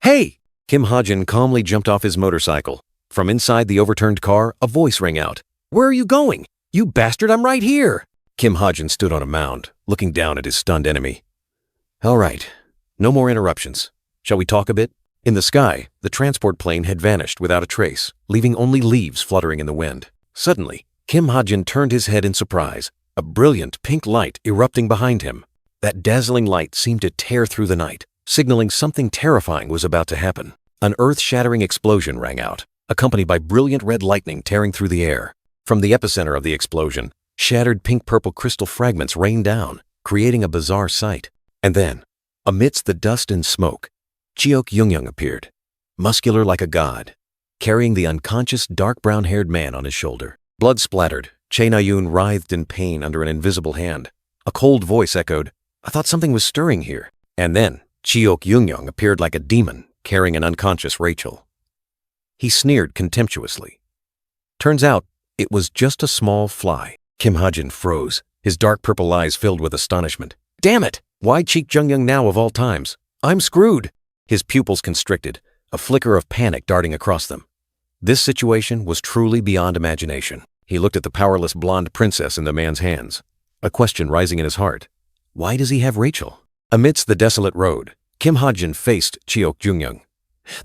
S1: Hey!" Kim Ha-jin calmly jumped off his motorcycle. From inside the overturned car, a voice rang out. "Where are you going? You bastard, I'm right here!" Kim Ha-jin stood on a mound, looking down at his stunned enemy. "All right, no more interruptions. Shall we talk a bit?" In the sky, the transport plane had vanished without a trace, leaving only leaves fluttering in the wind. Suddenly, Kim Ha-jin turned his head in surprise, a brilliant pink light erupting behind him. That dazzling light seemed to tear through the night, signaling something terrifying was about to happen. An earth-shattering explosion rang out, accompanied by brilliant red lightning tearing through the air. From the epicenter of the explosion, shattered pink-purple crystal fragments rained down, creating a bizarre sight. And then, amidst the dust and smoke, Cheok Young appeared, muscular like a god, carrying the unconscious dark brown-haired man on his shoulder. Blood splattered, Chae Na-yoon writhed in pain under an invisible hand. A cold voice echoed, "I thought something was stirring here." And then, Cheok Young appeared like a demon, carrying an unconscious Rachel. He sneered contemptuously. Turns out, it was just a small fly. Kim Ha-jin froze, his dark purple eyes filled with astonishment. "Damn it! Why Cheek Jung-young now of all times? I'm screwed!" His pupils constricted, a flicker of panic darting across them. This situation was truly beyond imagination. He looked at the powerless blonde princess in the man's hands, a question rising in his heart. Why does he have Rachel? Amidst the desolate road, Kim Ha-jin faced Cheok Jung-young.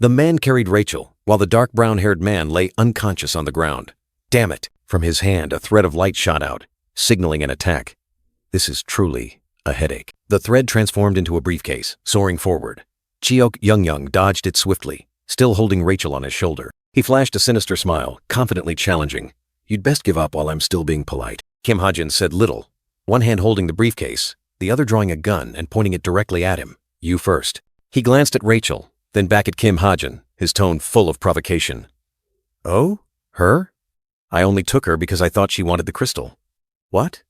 S1: The man carried Rachel, while the dark brown-haired man lay unconscious on the ground. Damn it! From his hand, a thread of light shot out, signaling an attack. This is truly a headache. The thread transformed into a briefcase, soaring forward. Cheok Young dodged it swiftly, still holding Rachel on his shoulder. He flashed a sinister smile, confidently challenging. "You'd best give up while I'm still being polite." Kim Ha-jin said little, one hand holding the briefcase, the other drawing a gun and pointing it directly at him. "You first." He glanced at Rachel, then back at Kim Ha-jin, his tone full of provocation. "Oh? Her? I only took her because I thought she wanted the crystal." "What?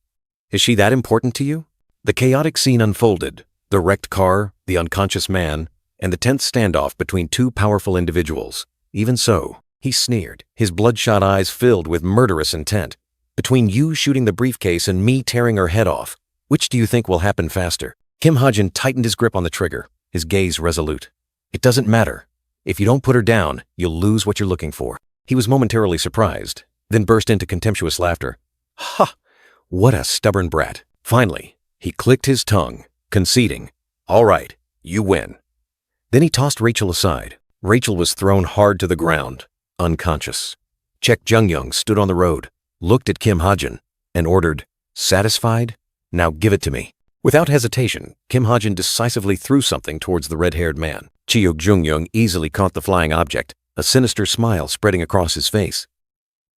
S1: Is she that important to you?" The chaotic scene unfolded, the wrecked car, the unconscious man, and the tense standoff between two powerful individuals. Even so, he sneered, his bloodshot eyes filled with murderous intent. "Between you shooting the briefcase and me tearing her head off, which do you think will happen faster?" Kim Ha-jin tightened his grip on the trigger, his gaze resolute. "It doesn't matter. If you don't put her down, you'll lose what you're looking for." He was momentarily surprised, then burst into contemptuous laughter. "Ha! What a stubborn brat." Finally, he clicked his tongue, conceding, "All right, you win." Then he tossed Rachel aside. Rachel was thrown hard to the ground, unconscious. Cheok Jung-young stood on the road, looked at Kim Ha-jin, and ordered, "Satisfied? Now give it to me." Without hesitation, Kim Ha-jin decisively threw something towards the red-haired man. Cheok Jung-young easily caught the flying object, a sinister smile spreading across his face.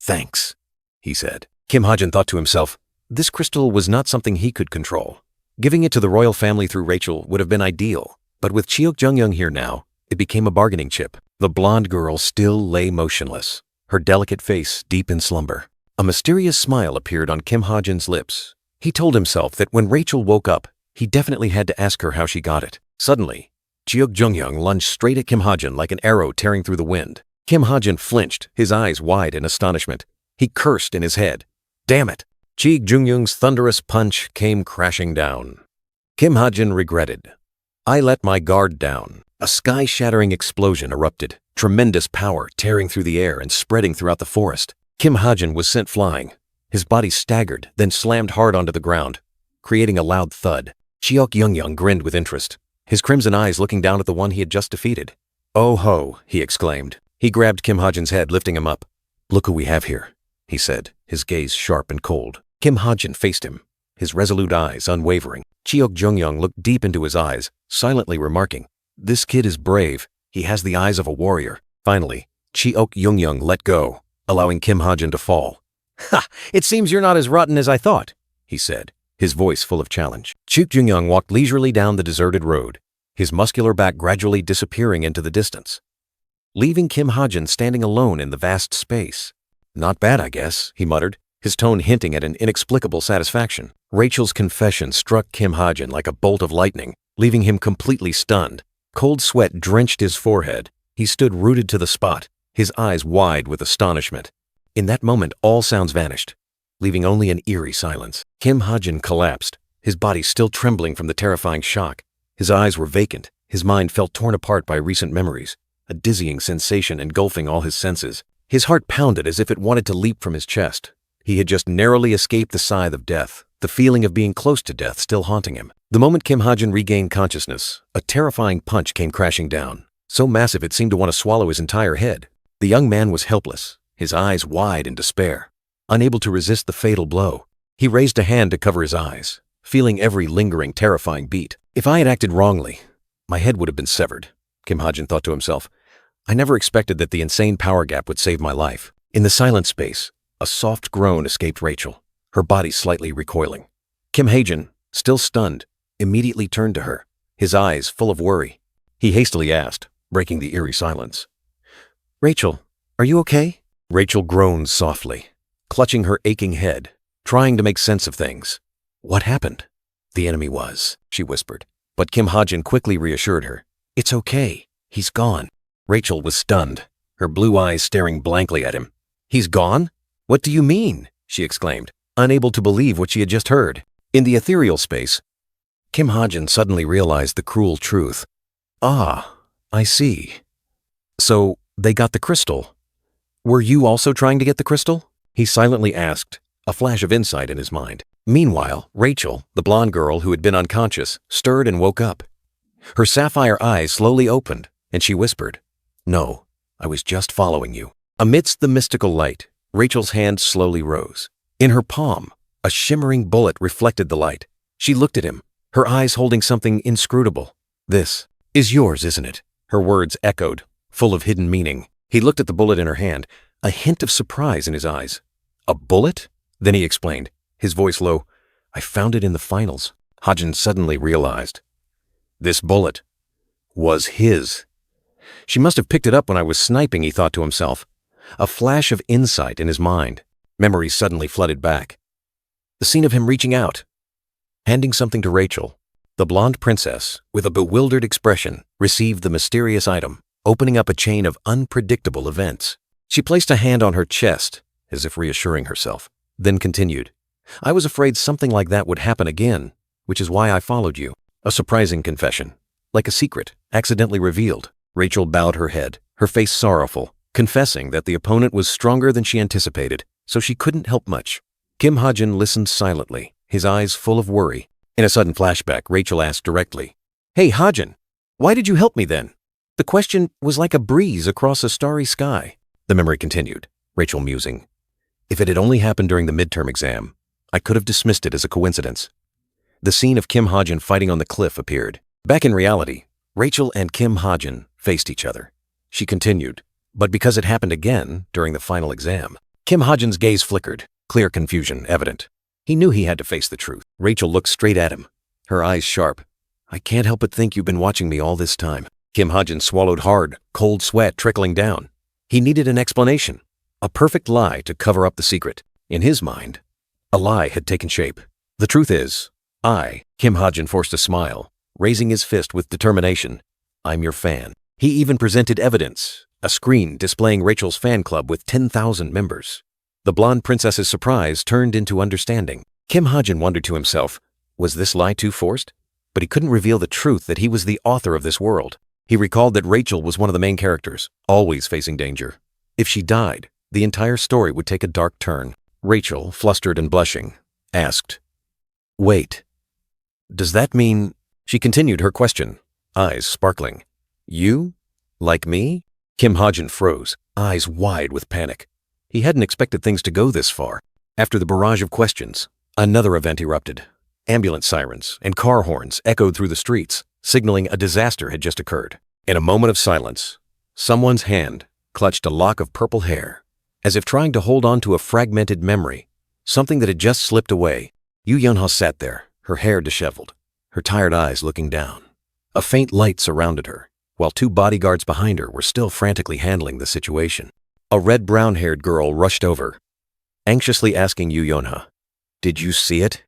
S1: "Thanks," he said. Kim Ha-jin thought to himself, this crystal was not something he could control. Giving it to the royal family through Rachel would have been ideal, but with Cheok Jung-young here now, it became a bargaining chip. The blonde girl still lay motionless, her delicate face deep in slumber. A mysterious smile appeared on Kim Ha-jin's lips. He told himself that when Rachel woke up, he definitely had to ask her how she got it. Suddenly, Cheok Jung-young lunged straight at Kim Ha-jin like an arrow tearing through the wind. Kim Ha-jin flinched, his eyes wide in astonishment. He cursed in his head. Damn it! Cheok Jung-young's thunderous punch came crashing down. Kim Ha-jin regretted. "I let my guard down." A sky-shattering explosion erupted, tremendous power tearing through the air and spreading throughout the forest. Kim Ha-jin was sent flying. His body staggered, then slammed hard onto the ground, creating a loud thud. Cheok Jung-young grinned with interest, his crimson eyes looking down at the one he had just defeated. "Oh ho," he exclaimed. He grabbed Kim Ha-jin's head, lifting him up. "Look who we have here," he said, his gaze sharp and cold. Kim Ha-jin faced him, his resolute eyes unwavering. Cheok Jung-young looked deep into his eyes, silently remarking, "This kid is brave. He has the eyes of a warrior." Finally, Cheok Jung-young let go, allowing Kim Ha-jin to fall. "Ha! It seems you're not as rotten as I thought," he said, his voice full of challenge. Cheok Jung-young walked leisurely down the deserted road, his muscular back gradually disappearing into the distance, leaving Kim Ha-jin standing alone in the vast space. "Not bad, I guess," he muttered, his tone hinting at an inexplicable satisfaction. Rachel's confession struck Kim Ha-jin like a bolt of lightning, leaving him completely stunned. Cold sweat drenched his forehead. He stood rooted to the spot, his eyes wide with astonishment. In that moment, all sounds vanished, leaving only an eerie silence. Kim Ha-jin collapsed, his body still trembling from the terrifying shock. His eyes were vacant, his mind felt torn apart by recent memories, a dizzying sensation engulfing all his senses. His heart pounded as if it wanted to leap from his chest. He had just narrowly escaped the scythe of death, the feeling of being close to death still haunting him. The moment Kim Ha-jin regained consciousness, a terrifying punch came crashing down, so massive it seemed to want to swallow his entire head. The young man was helpless, his eyes wide in despair. Unable to resist the fatal blow, he raised a hand to cover his eyes, feeling every lingering, terrifying beat. If I had acted wrongly, my head would have been severed, Kim Ha-jin thought to himself. I never expected that the insane power gap would save my life. In the silent space, A soft groan escaped Rachel, her body slightly recoiling. Kim Hae-jin, still stunned, immediately turned to her, his eyes full of worry. He hastily asked, breaking the eerie silence, "Rachel, are you okay?" Rachel groaned softly, clutching her aching head, trying to make sense of things. "What happened?" "The enemy was," she whispered. But Kim Hae-jin quickly reassured her. "It's okay. He's gone." Rachel was stunned, her blue eyes staring blankly at him. "He's gone? What do you mean?" she exclaimed, unable to believe what she had just heard. In the ethereal space, Kim Hae-jin suddenly realized the cruel truth. "Ah, I see. So they got the crystal. Were you also trying to get the crystal?" he silently asked, a flash of insight in his mind. Meanwhile, Rachel, the blonde girl who had been unconscious, stirred and woke up. Her sapphire eyes slowly opened, and she whispered, "No, I was just following you." Amidst the mystical light, Rachel's hand slowly rose. In her palm, a shimmering bullet reflected the light. She looked at him, her eyes holding something inscrutable. "This is yours, isn't it?" Her words echoed, full of hidden meaning. He looked at the bullet in her hand, a hint of surprise in his eyes. "A bullet?" Then he explained, his voice low, "I found it in the finals." Hae-jin suddenly realized. This bullet was his. She must have picked it up when I was sniping, he thought to himself. A flash of insight in his mind. Memories suddenly flooded back. The scene of him reaching out, handing something to Rachel. The blonde princess, with a bewildered expression, received the mysterious item, opening up a chain of unpredictable events. She placed a hand on her chest, as if reassuring herself, then continued, "I was afraid something like that would happen again, which is why I followed you." A surprising confession, like a secret, accidentally revealed. Rachel bowed her head, her face sorrowful, confessing that the opponent was stronger than she anticipated, so she couldn't help much. Kim Hae-jin listened silently, his eyes full of worry. In a sudden flashback, Rachel asked directly, "Hey, Hae-jin, why did you help me then?" The question was like a breeze across a starry sky. The memory continued, Rachel musing. "If it had only happened during the midterm exam, I could have dismissed it as a coincidence." The scene of Kim Hae-jin fighting on the cliff appeared. Back in reality, Rachel and Kim Hae-jin faced each other. She continued, but because it happened again during the final exam, Kim Hae-jin's gaze flickered, clear confusion evident. He knew he had to face the truth. Rachel looked straight at him, her eyes sharp. "I can't help but think you've been watching me all this time." Kim Hae-jin swallowed hard, cold sweat trickling down. He needed an explanation, a perfect lie to cover up the secret. In his mind, a lie had taken shape. "The truth is, Kim Hae-jin forced a smile, raising his fist with determination. "I'm your fan." He even presented evidence, a screen displaying Rachel's fan club with 10,000 members. The blonde princess's surprise turned into understanding. Kim Hae-jin wondered to himself, was this lie too forced? But he couldn't reveal the truth that he was the author of this world. He recalled that Rachel was one of the main characters, always facing danger. If she died, the entire story would take a dark turn. Rachel, flustered and blushing, asked, "Wait, does that mean—" She continued her question, eyes sparkling. "You? Like me?" Kim Hae-jin froze, eyes wide with panic. He hadn't expected things to go this far. After the barrage of questions, another event erupted. Ambulance sirens and car horns echoed through the streets, signaling a disaster had just occurred. In a moment of silence, someone's hand clutched a lock of purple hair, as if trying to hold on to a fragmented memory, something that had just slipped away. Yoo Yeon-ha sat there, her hair disheveled, her tired eyes looking down. A faint light surrounded her, while two bodyguards behind her were still frantically handling the situation. A red brown-haired girl rushed over, anxiously asking Yoo Yeon-ha, "Did you see it?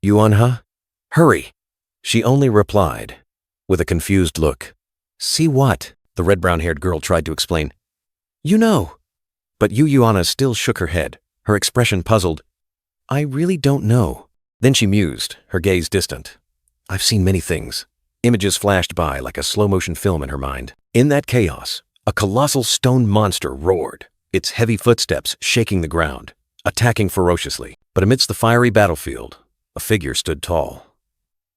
S1: Yoo Yeon-ha? Hurry!" She only replied, with a confused look, "See what?" The red brown-haired girl tried to explain. "You know." But Yoo Yeon-ha still shook her head, her expression puzzled. "I really don't know." Then she mused, her gaze distant. "I've seen many things." Images flashed by like a slow-motion film in her mind. In that chaos, a colossal stone monster roared, its heavy footsteps shaking the ground, attacking ferociously. But amidst the fiery battlefield, a figure stood tall.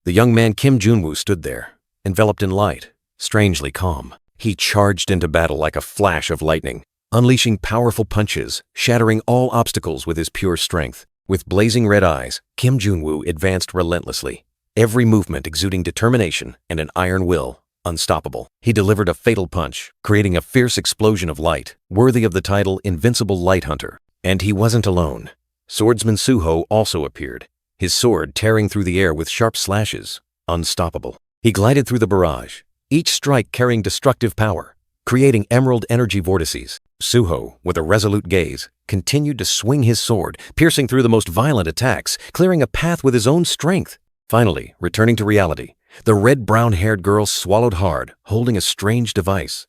S1: The young man Kim Junwoo stood there, enveloped in light, strangely calm. He charged into battle like a flash of lightning, unleashing powerful punches, shattering all obstacles with his pure strength. With blazing red eyes, Kim Junwoo advanced relentlessly, every movement exuding determination and an iron will, unstoppable. He delivered a fatal punch, creating a fierce explosion of light, worthy of the title Invincible Light Hunter. And he wasn't alone. Swordsman Suho also appeared, his sword tearing through the air with sharp slashes, unstoppable. He glided through the barrage, each strike carrying destructive power, creating emerald energy vortices. Suho, with a resolute gaze, continued to swing his sword, piercing through the most violent attacks, clearing a path with his own strength. Finally, returning to reality, the red-brown-haired girl swallowed hard, holding a strange device.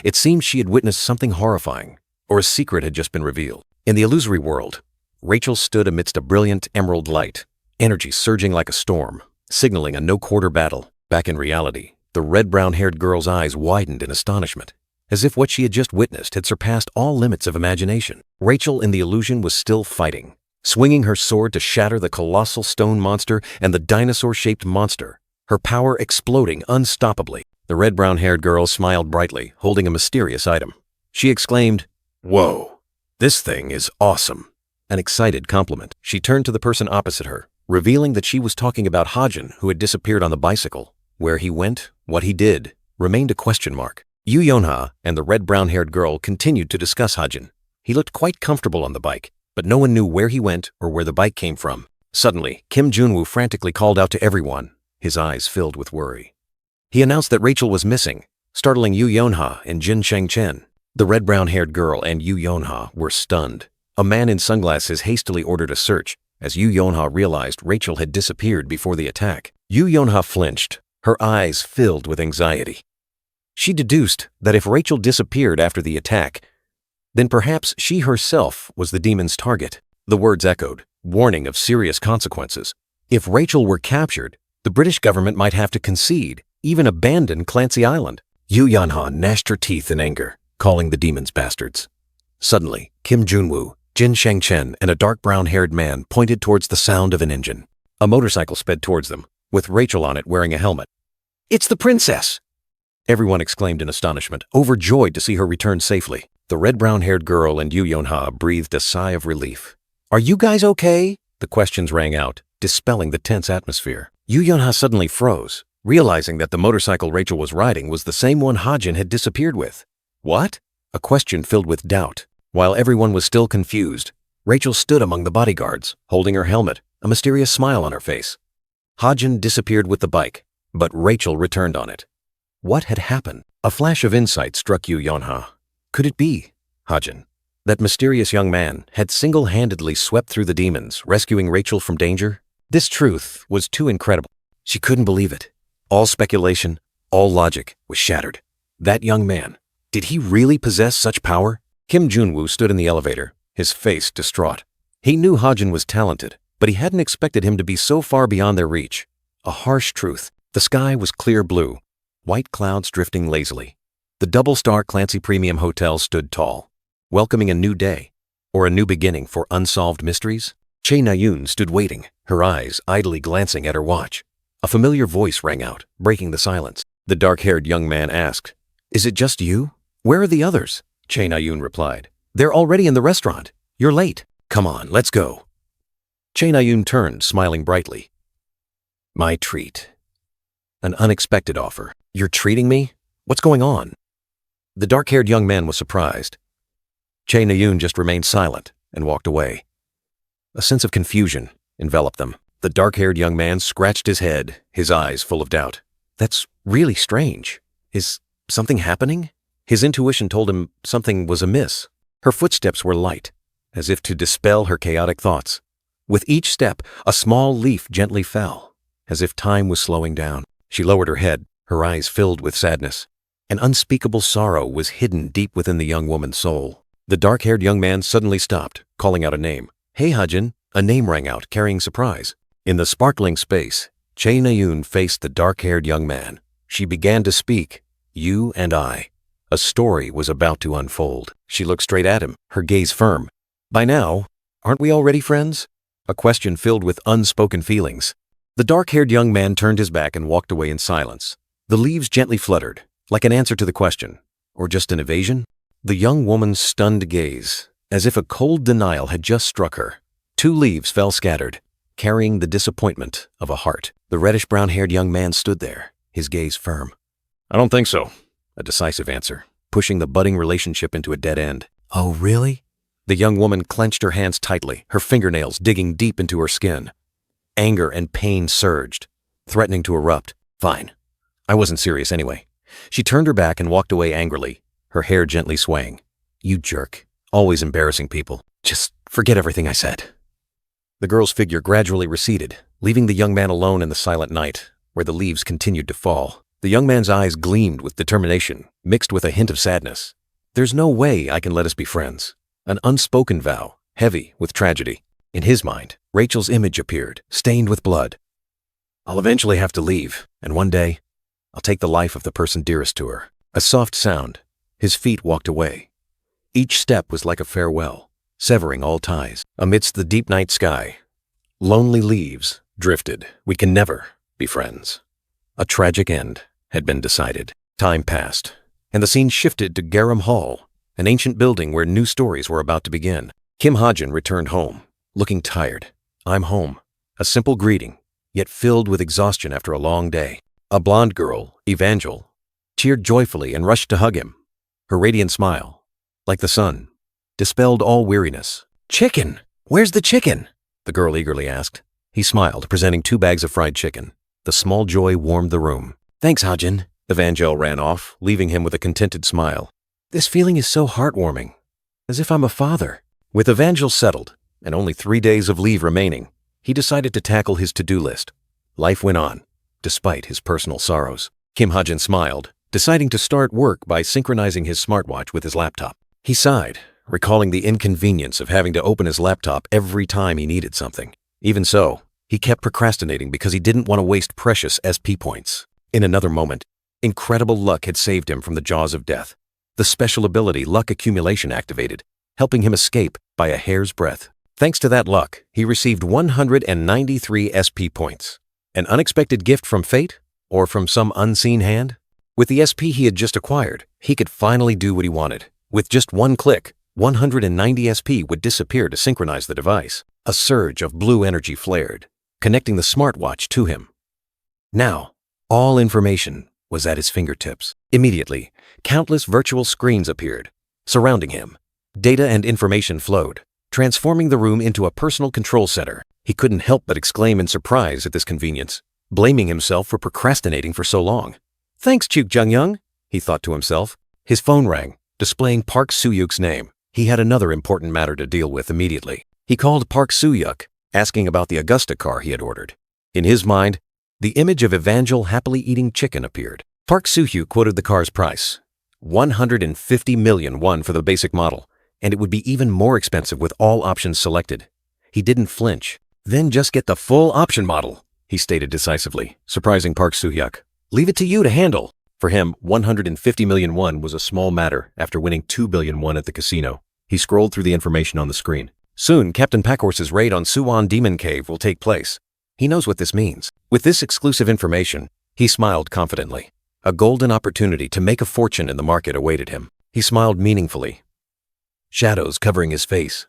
S1: It seemed she had witnessed something horrifying, or a secret had just been revealed. In the illusory world, Rachel stood amidst a brilliant emerald light, energy surging like a storm, signaling a no-quarter battle. Back in reality, the red-brown-haired girl's eyes widened in astonishment, as if what she had just witnessed had surpassed all limits of imagination. Rachel in the illusion was still fighting, swinging her sword to shatter the colossal stone monster and the dinosaur-shaped monster, her power exploding unstoppably. The red-brown-haired girl smiled brightly, holding a mysterious item. She exclaimed, "Whoa, this thing is awesome." An excited compliment. She turned to the person opposite her, revealing that she was talking about Hajin, who had disappeared on the bicycle. Where he went, what he did, remained a question mark. Yu Yonha and the red-brown-haired girl continued to discuss Hajin. He looked quite comfortable on the bike, but no one knew where he went or where the bike came from. Suddenly, Kim Junwoo frantically called out to everyone, his eyes filled with worry. He announced that Rachel was missing, startling Yu Yonha and Jin Shengchen. The red-brown-haired girl and Yu Yonha were stunned. A man in sunglasses hastily ordered a search, as Yu Yonha realized Rachel had disappeared before the attack. Yu Yonha flinched, her eyes filled with anxiety. She deduced that if Rachel disappeared after the attack, then perhaps she herself was the demon's target. The words echoed, warning of serious consequences. If Rachel were captured, the British government might have to concede, even abandon Clancy Island. Yu Yanha gnashed her teeth in anger, calling the demons bastards. Suddenly, Kim Junwoo, Jin Shengchen, and a dark brown-haired man pointed towards the sound of an engine. A motorcycle sped towards them, with Rachel on it wearing a helmet. "It's the princess!" Everyone exclaimed in astonishment, overjoyed to see her return safely. The red-brown-haired girl and Yu Yonha breathed a sigh of relief. "Are you guys okay?" The questions rang out, dispelling the tense atmosphere. Yu Yonha suddenly froze, realizing that the motorcycle Rachel was riding was the same one Hajin had disappeared with. What? A question filled with doubt. While everyone was still confused, Rachel stood among the bodyguards, holding her helmet, a mysterious smile on her face. Hajin disappeared with the bike, but Rachel returned on it. What had happened? A flash of insight struck Yu Yonha. Could it be Hajin? That mysterious young man had single-handedly swept through the demons, rescuing Rachel from danger? This truth was too incredible. She couldn't believe it. All speculation, all logic was shattered. That young man, did he really possess such power? Kim Junwoo stood in the elevator, his face distraught. He knew Hajin was talented, but he hadn't expected him to be so far beyond their reach. A harsh truth. The sky was clear blue, white clouds drifting lazily. The double-star Clancy Premium Hotel stood tall, welcoming a new day, or a new beginning for unsolved mysteries. Che Na-yoon stood waiting, her eyes idly glancing at her watch. A familiar voice rang out, breaking the silence. The dark-haired young man asked, "Is it just you? Where are the others?" Che Na-yoon replied, "They're already in the restaurant. You're late. Come on, let's go." Che Na-yoon turned, smiling brightly. "My treat. An unexpected offer. You're treating me? What's going on?" The dark-haired young man was surprised. Che Na-yoon just remained silent and walked away. A sense of confusion enveloped them. The dark-haired young man scratched his head, his eyes full of doubt. That's really strange. Is something happening? His intuition told him something was amiss. Her footsteps were light, as if to dispel her chaotic thoughts. With each step, a small leaf gently fell, as if time was slowing down. She lowered her head, her eyes filled with sadness. An unspeakable sorrow was hidden deep within the young woman's soul. The dark-haired young man suddenly stopped, calling out a name. "Hey, Hajin!" A name rang out, carrying surprise. In the sparkling space, Che Na-yoon faced the dark-haired young man. She began to speak. "You and I." A story was about to unfold. She looked straight at him, her gaze firm. "By now, aren't we already friends?" A question filled with unspoken feelings. The dark-haired young man turned his back and walked away in silence. The leaves gently fluttered, like an answer to the question. Or just an evasion? The young woman's stunned gaze, as if a cold denial had just struck her. 2 leaves fell scattered, carrying the disappointment of a heart. The reddish-brown-haired young man stood there, his gaze firm. "I don't think so." A decisive answer, pushing the budding relationship into a dead end. "Oh, really?" The young woman clenched her hands tightly, her fingernails digging deep into her skin. Anger and pain surged, threatening to erupt. Fine. I wasn't serious anyway. She turned her back and walked away angrily, her hair gently swaying. You jerk. Always embarrassing people. Just forget everything I said. The girl's figure gradually receded, leaving the young man alone in the silent night, where the leaves continued to fall. The young man's eyes gleamed with determination, mixed with a hint of sadness. There's no way I can let us be friends. An unspoken vow, heavy with tragedy. In his mind, Rachel's image appeared, stained with blood. I'll eventually have to leave, and one day, I'll take the life of the person dearest to her. A soft sound. His feet walked away. Each step was like a farewell, severing all ties. Amidst the deep night sky, lonely leaves drifted. We can never be friends. A tragic end had been decided. Time passed, and the scene shifted to Garam Hall, an ancient building where new stories were about to begin. Kim Ha-jin returned home, looking tired. I'm home. A simple greeting, yet filled with exhaustion after a long day. A blonde girl, Evangel, cheered joyfully and rushed to hug him. Her radiant smile, like the sun, dispelled all weariness. Chicken! Where's the chicken? The girl eagerly asked. He smiled, presenting 2 bags of fried chicken. The small joy warmed the room. Thanks, Ha-jin. Evangel ran off, leaving him with a contented smile. This feeling is so heartwarming, as if I'm a father. With Evangel settled, and only 3 days of leave remaining, he decided to tackle his to-do list. Life went on, despite his personal sorrows. Kim Ha-jin smiled, deciding to start work by synchronizing his smartwatch with his laptop. He sighed, recalling the inconvenience of having to open his laptop every time he needed something. Even so, he kept procrastinating because he didn't want to waste precious SP points. In another moment, incredible luck had saved him from the jaws of death. The special ability Luck Accumulation activated, helping him escape by a hair's breadth. Thanks to that luck, he received 193 SP points. An unexpected gift from fate, or from some unseen hand? With the SP he had just acquired, he could finally do what he wanted. With just one click, 190 SP would disappear to synchronize the device. A surge of blue energy flared, connecting the smartwatch to him. Now, all information was at his fingertips. Immediately, countless virtual screens appeared, surrounding him. Data and information flowed, transforming the room into a personal control center. He couldn't help but exclaim in surprise at this convenience, blaming himself for procrastinating for so long. Thanks, Chuk Jung-young, he thought to himself. His phone rang, displaying Park Soo-yuk's name. He had another important matter to deal with immediately. He called Park Soo-yuk, asking about the Augusta car he had ordered. In his mind, the image of Evangel happily eating chicken appeared. Park Soo-hyuk quoted the car's price, 150 million won for the basic model, and it would be even more expensive with all options selected. He didn't flinch. Then just get the full option model, he stated decisively, surprising Park Soo-hyuk. Leave it to you to handle. For him, 150 million won was a small matter after winning 2 billion won at the casino. He scrolled through the information on the screen. Soon, Captain Packhorse's raid on Suwon Demon Cave will take place. He knows what this means. With this exclusive information, he smiled confidently. A golden opportunity to make a fortune in the market awaited him. He smiled meaningfully, shadows covering his face,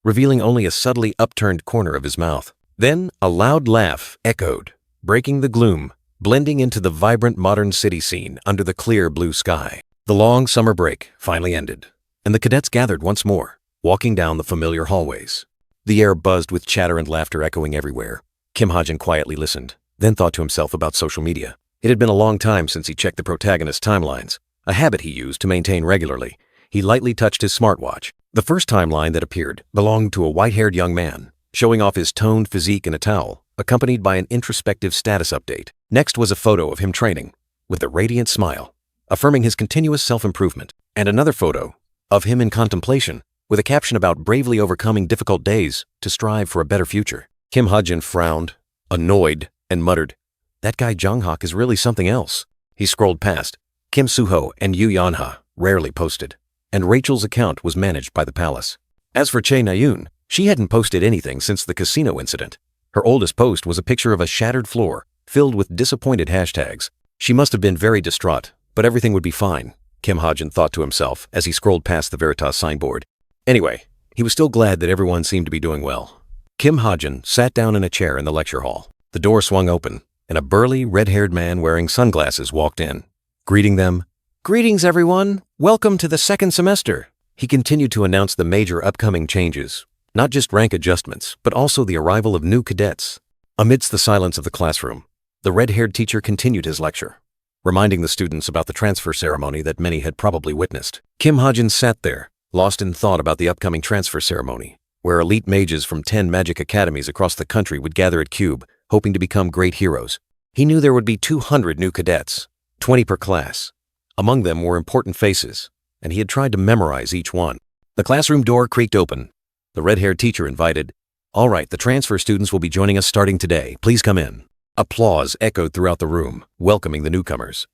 S1: revealing only a subtly upturned corner of his mouth. Then a loud laugh echoed, breaking the gloom, blending into the vibrant modern city scene under the clear blue sky. The long summer break finally ended, and the cadets gathered once more, walking down the familiar hallways. The air buzzed with chatter and laughter echoing everywhere. Kim Ha-jin quietly listened, then thought to himself about social media. It had been a long time since he checked the protagonist's timelines, a habit he used to maintain regularly. He lightly touched his smartwatch. The first timeline that appeared belonged to a white-haired young man, showing off his toned physique in a towel, accompanied by an introspective status update. Next was a photo of him training, with a radiant smile, affirming his continuous self-improvement, and another photo of him in contemplation, with a caption about bravely overcoming difficult days to strive for a better future. Kim Ha-jin frowned, annoyed, and muttered, "That guy Jung-hak is really something else." He scrolled past. Kim Soo-ho and Yu Yan-ha rarely posted, and Rachel's account was managed by the palace. As for Chae Na-yoon, she hadn't posted anything since the casino incident. Her oldest post was a picture of a shattered floor, filled with disappointed hashtags. She must have been very distraught, but everything would be fine, Kim Ha-jin thought to himself as he scrolled past the Veritas signboard. Anyway, he was still glad that everyone seemed to be doing well. Kim Ha-jin sat down in a chair in the lecture hall. The door swung open, and a burly, red-haired man wearing sunglasses walked in. Greeting them, "Greetings, everyone. Welcome to the second semester." He continued to announce the major upcoming changes, not just rank adjustments, but also the arrival of new cadets. Amidst the silence of the classroom, the red-haired teacher continued his lecture, reminding the students about the transfer ceremony that many had probably witnessed. Kim Ha-jin sat there, lost in thought about the upcoming transfer ceremony, where elite mages from 10 magic academies across the country would gather at Cube, hoping to become great heroes. He knew there would be 200 new cadets, 20 per class. Among them were important faces, and he had tried to memorize each one. The classroom door creaked open. The red-haired teacher invited, "All right, the transfer students will be joining us starting today. Please come in." Applause echoed throughout the room, welcoming the newcomers.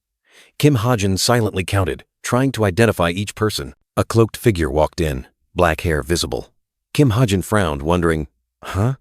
S1: Kim Ha-jin silently counted, trying to identify each person. A cloaked figure walked in, black hair visible. Kim Ha-jin frowned, wondering, "Huh?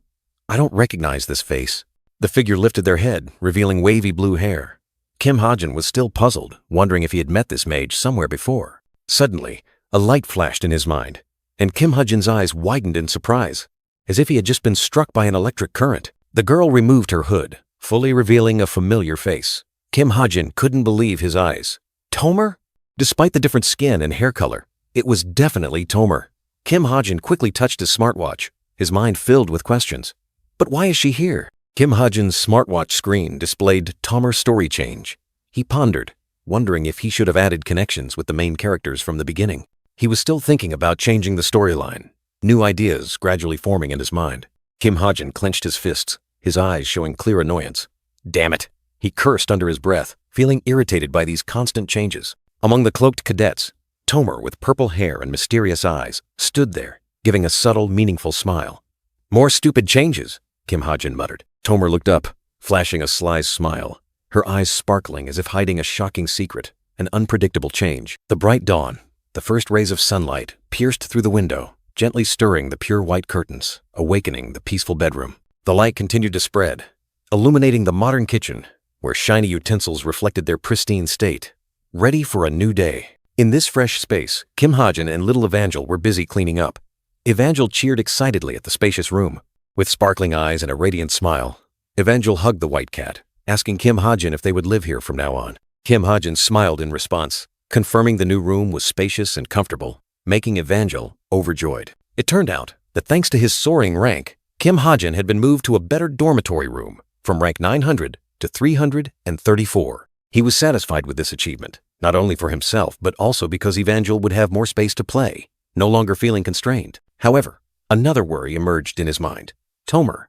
S1: I don't recognize this face." The figure lifted their head, revealing wavy blue hair. Kim Ha-jin was still puzzled, wondering if he had met this mage somewhere before. Suddenly, a light flashed in his mind, and Kim Ha-jin's eyes widened in surprise, as if he had just been struck by an electric current. The girl removed her hood, fully revealing a familiar face. Kim Ha-jin couldn't believe his eyes. Tomer? Despite the different skin and hair color, it was definitely Tomer. Kim Ha-jin quickly touched his smartwatch, his mind filled with questions. But why is she here? Kim Ha-jin's smartwatch screen displayed Tomer story change. He pondered, wondering if he should have added connections with the main characters from the beginning. He was still thinking about changing the storyline, new ideas gradually forming in his mind. Kim Ha-jin clenched his fists, his eyes showing clear annoyance. Damn it! He cursed under his breath, feeling irritated by these constant changes. Among the cloaked cadets, Tomer, with purple hair and mysterious eyes, stood there, giving a subtle, meaningful smile. "More stupid changes," Kim Ha-jin muttered. Tomer looked up, flashing a sly smile, her eyes sparkling as if hiding a shocking secret, an unpredictable change. The bright dawn, the first rays of sunlight, pierced through the window, gently stirring the pure white curtains, awakening the peaceful bedroom. The light continued to spread, illuminating the modern kitchen, where shiny utensils reflected their pristine state, ready for a new day. In this fresh space, Kim Ha-jin and little Evangel were busy cleaning up. Evangel cheered excitedly at the spacious room. With sparkling eyes and a radiant smile, Evangel hugged the white cat, asking Kim Ha-jin if they would live here from now on. Kim Ha-jin smiled in response, confirming the new room was spacious and comfortable, making Evangel overjoyed. It turned out that thanks to his soaring rank, Kim Ha-jin had been moved to a better dormitory room, from rank 900 to 334. He was satisfied with this achievement, not only for himself but also because Evangel would have more space to play, no longer feeling constrained. However, another worry emerged in his mind. Tomer.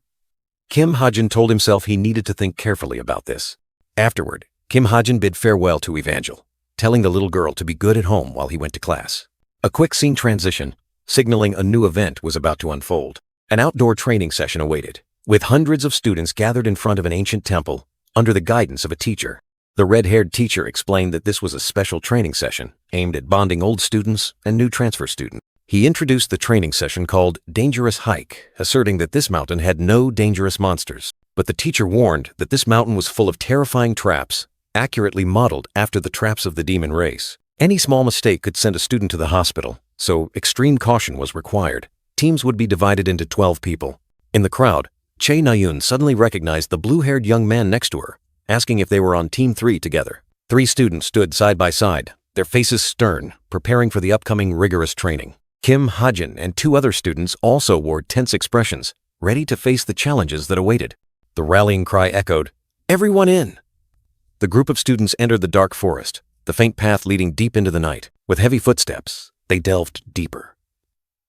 S1: Kim Ha-jin told himself he needed to think carefully about this. Afterward, Kim Ha-jin bid farewell to Evangel, telling the little girl to be good at home while he went to class. A quick scene transition, signaling a new event was about to unfold. An outdoor training session awaited, with hundreds of students gathered in front of an ancient temple, under the guidance of a teacher. The red-haired teacher explained that this was a special training session aimed at bonding old students and new transfer students. He introduced the training session called Dangerous Hike, asserting that this mountain had no dangerous monsters. But the teacher warned that this mountain was full of terrifying traps, accurately modeled after the traps of the demon race. Any small mistake could send a student to the hospital, so extreme caution was required. Teams would be divided into 12 people. In the crowd, Che Na-yoon suddenly recognized the blue-haired young man next to her, asking if they were on Team 3 together. 3 students stood side by side, their faces stern, preparing for the upcoming rigorous training. Kim Ha-jin and 2 other students also wore tense expressions, ready to face the challenges that awaited. The rallying cry echoed, "Everyone in!" The group of students entered the dark forest, the faint path leading deep into the night. With heavy footsteps, they delved deeper.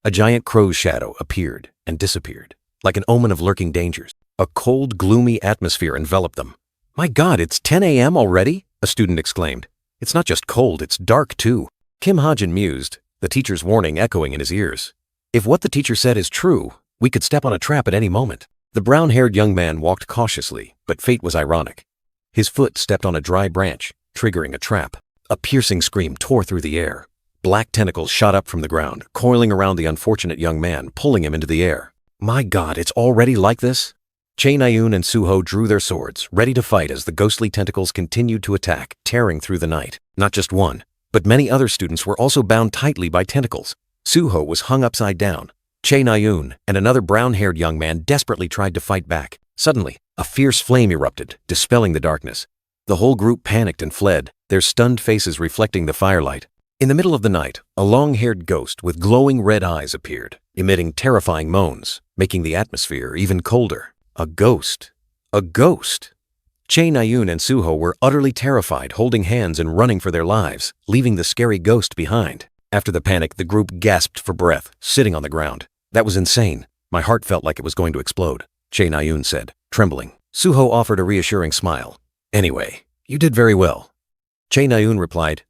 S1: A giant crow's shadow appeared and disappeared, like an omen of lurking dangers. A cold, gloomy atmosphere enveloped them. "My God, it's 10 a.m. already?" a student exclaimed. "It's not just cold, it's dark too." Kim Ha-jin mused, the teacher's warning echoing in his ears. If what the teacher said is true, we could step on a trap at any moment. The brown-haired young man walked cautiously, but fate was ironic. His foot stepped on a dry branch, triggering a trap. A piercing scream tore through the air. Black tentacles shot up from the ground, coiling around the unfortunate young man, pulling him into the air. "My God, it's already like this?" Che Na-yoon and Suho drew their swords, ready to fight as the ghostly tentacles continued to attack, tearing through the night. Not just one, but many other students were also bound tightly by tentacles. Suho was hung upside down. Che Na-yoon and another brown-haired young man desperately tried to fight back. Suddenly, a fierce flame erupted, dispelling the darkness. The whole group panicked and fled, their stunned faces reflecting the firelight. In the middle of the night, a long-haired ghost with glowing red eyes appeared, emitting terrifying moans, making the atmosphere even colder. A ghost. A ghost! Chae Na-yoon and Suho were utterly terrified, holding hands and running for their lives, leaving the scary ghost behind. After the panic, the group gasped for breath, sitting on the ground. That was insane. My heart felt like it was going to explode, Chae Na-yoon said, trembling. Suho offered a reassuring smile. Anyway, you did very well. Chae Na-yoon replied,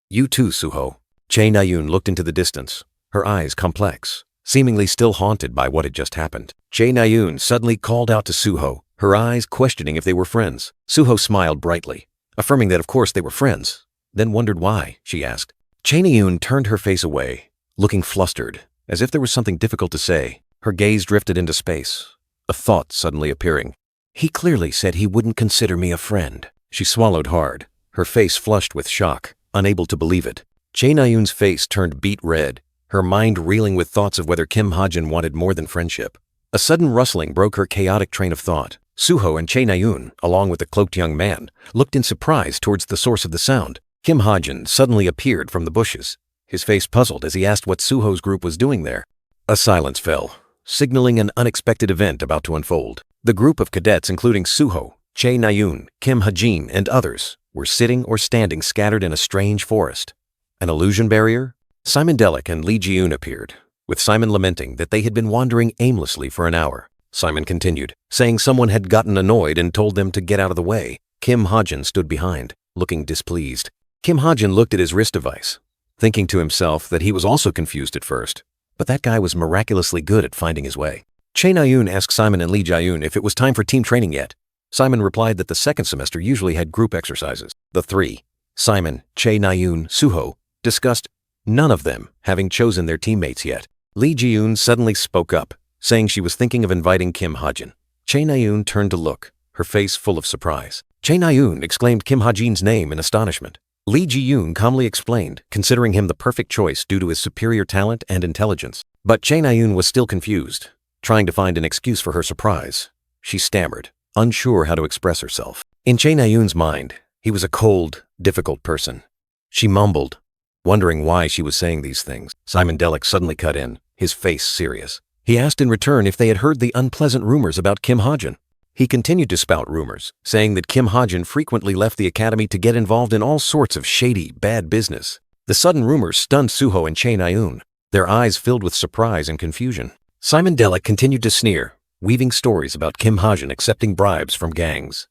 S1: You too, Suho. Chae Na-yoon looked into the distance, her eyes complex, seemingly still haunted by what had just happened. Chae Na-yoon suddenly called out to Suho, her eyes questioning if they were friends. Suho smiled brightly, affirming that of course they were friends, then wondered why, she asked. Chae Na-yoon turned her face away, looking flustered, as if there was something difficult to say. Her gaze drifted into space, a thought suddenly appearing. He clearly said he wouldn't consider me a friend. She swallowed hard, her face flushed with shock, unable to believe it. Chae Na-yoon's face turned beet red, her mind reeling with thoughts of whether Kim Ha-jin wanted more than friendship. A sudden rustling broke her chaotic train of thought. Suho and Chae Na-yoon, along with the cloaked young man, looked in surprise towards the source of the sound. Kim Ha-jin suddenly appeared from the bushes, his face puzzled as he asked what Suho's group was doing there. A silence fell, signaling an unexpected event about to unfold. The group of cadets, including Suho, Chae Na-yoon, Kim Ha-jin, and others, were sitting or standing scattered in a strange forest. An illusion barrier? Simon Delic and Lee Ji-yoon appeared, with Simon lamenting that they had been wandering aimlessly for an hour. Simon continued, saying someone had gotten annoyed and told them to get out of the way. Kim Ha-jin stood behind, looking displeased. Kim Ha-jin looked at his wrist device, thinking to himself that he was also confused at first, but that guy was miraculously good at finding his way. Chae Na-yoon asked Simon and Lee Ji-yoon if it was time for team training yet. Simon replied that the second semester usually had group exercises. The three, Simon, Chae Na-yoon, Suho, discussed, none of them having chosen their teammates yet. Lee Ji-yoon suddenly spoke up, saying she was thinking of inviting Kim Ha-jin. Chae Na-yoon turned to look, her face full of surprise. Chae Na-yoon exclaimed Kim Ha-jin's name in astonishment. Lee Ji-yoon calmly explained, considering him the perfect choice due to his superior talent and intelligence. But Chae Na-yoon was still confused, trying to find an excuse for her surprise. She stammered, unsure how to express herself. In Chae Na-yoon's mind, he was a cold, difficult person. She mumbled, wondering why she was saying these things. Simon Delic suddenly cut in, his face serious. He asked in return if they had heard the unpleasant rumors about Kim Ha-jin. He continued to spout rumors, saying that Kim Ha-jin frequently left the academy to get involved in all sorts of shady, bad business. The sudden rumors stunned Suho and Chae Na-yoon, their eyes filled with surprise and confusion. Simon Delic continued to sneer, weaving stories about Kim Ha-jin accepting bribes from gangs.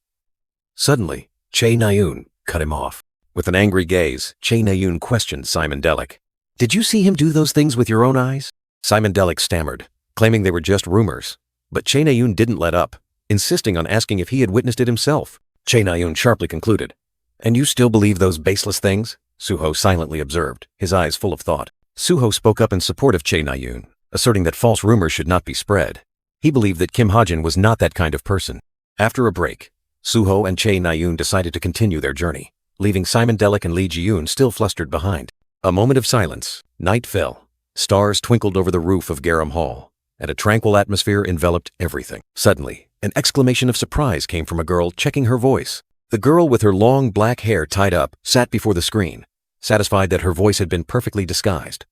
S1: Suddenly, Chae Na-yoon cut him off. With an angry gaze, Chae Na-yoon questioned Simon Delic. Did you see him do those things with your own eyes? Simon Delic stammered, claiming they were just rumors. But Chae Na-yoon didn't let up, insisting on asking if he had witnessed it himself. Chae Na-yoon sharply concluded, And you still believe those baseless things? Suho silently observed, his eyes full of thought. Suho spoke up in support of Chae Na-yoon, asserting that false rumors should not be spread. He believed that Kim Ha-jin was not that kind of person. After a break, Suho and Chae Na-yoon decided to continue their journey, leaving Simon Delic and Lee Ji-yoon still flustered behind. A moment of silence. Night fell. Stars twinkled over the roof of Garam Hall, and a tranquil atmosphere enveloped everything. Suddenly, an exclamation of surprise came from a girl checking her voice. The girl with her long black hair tied up sat before the screen, satisfied that her voice had been perfectly disguised.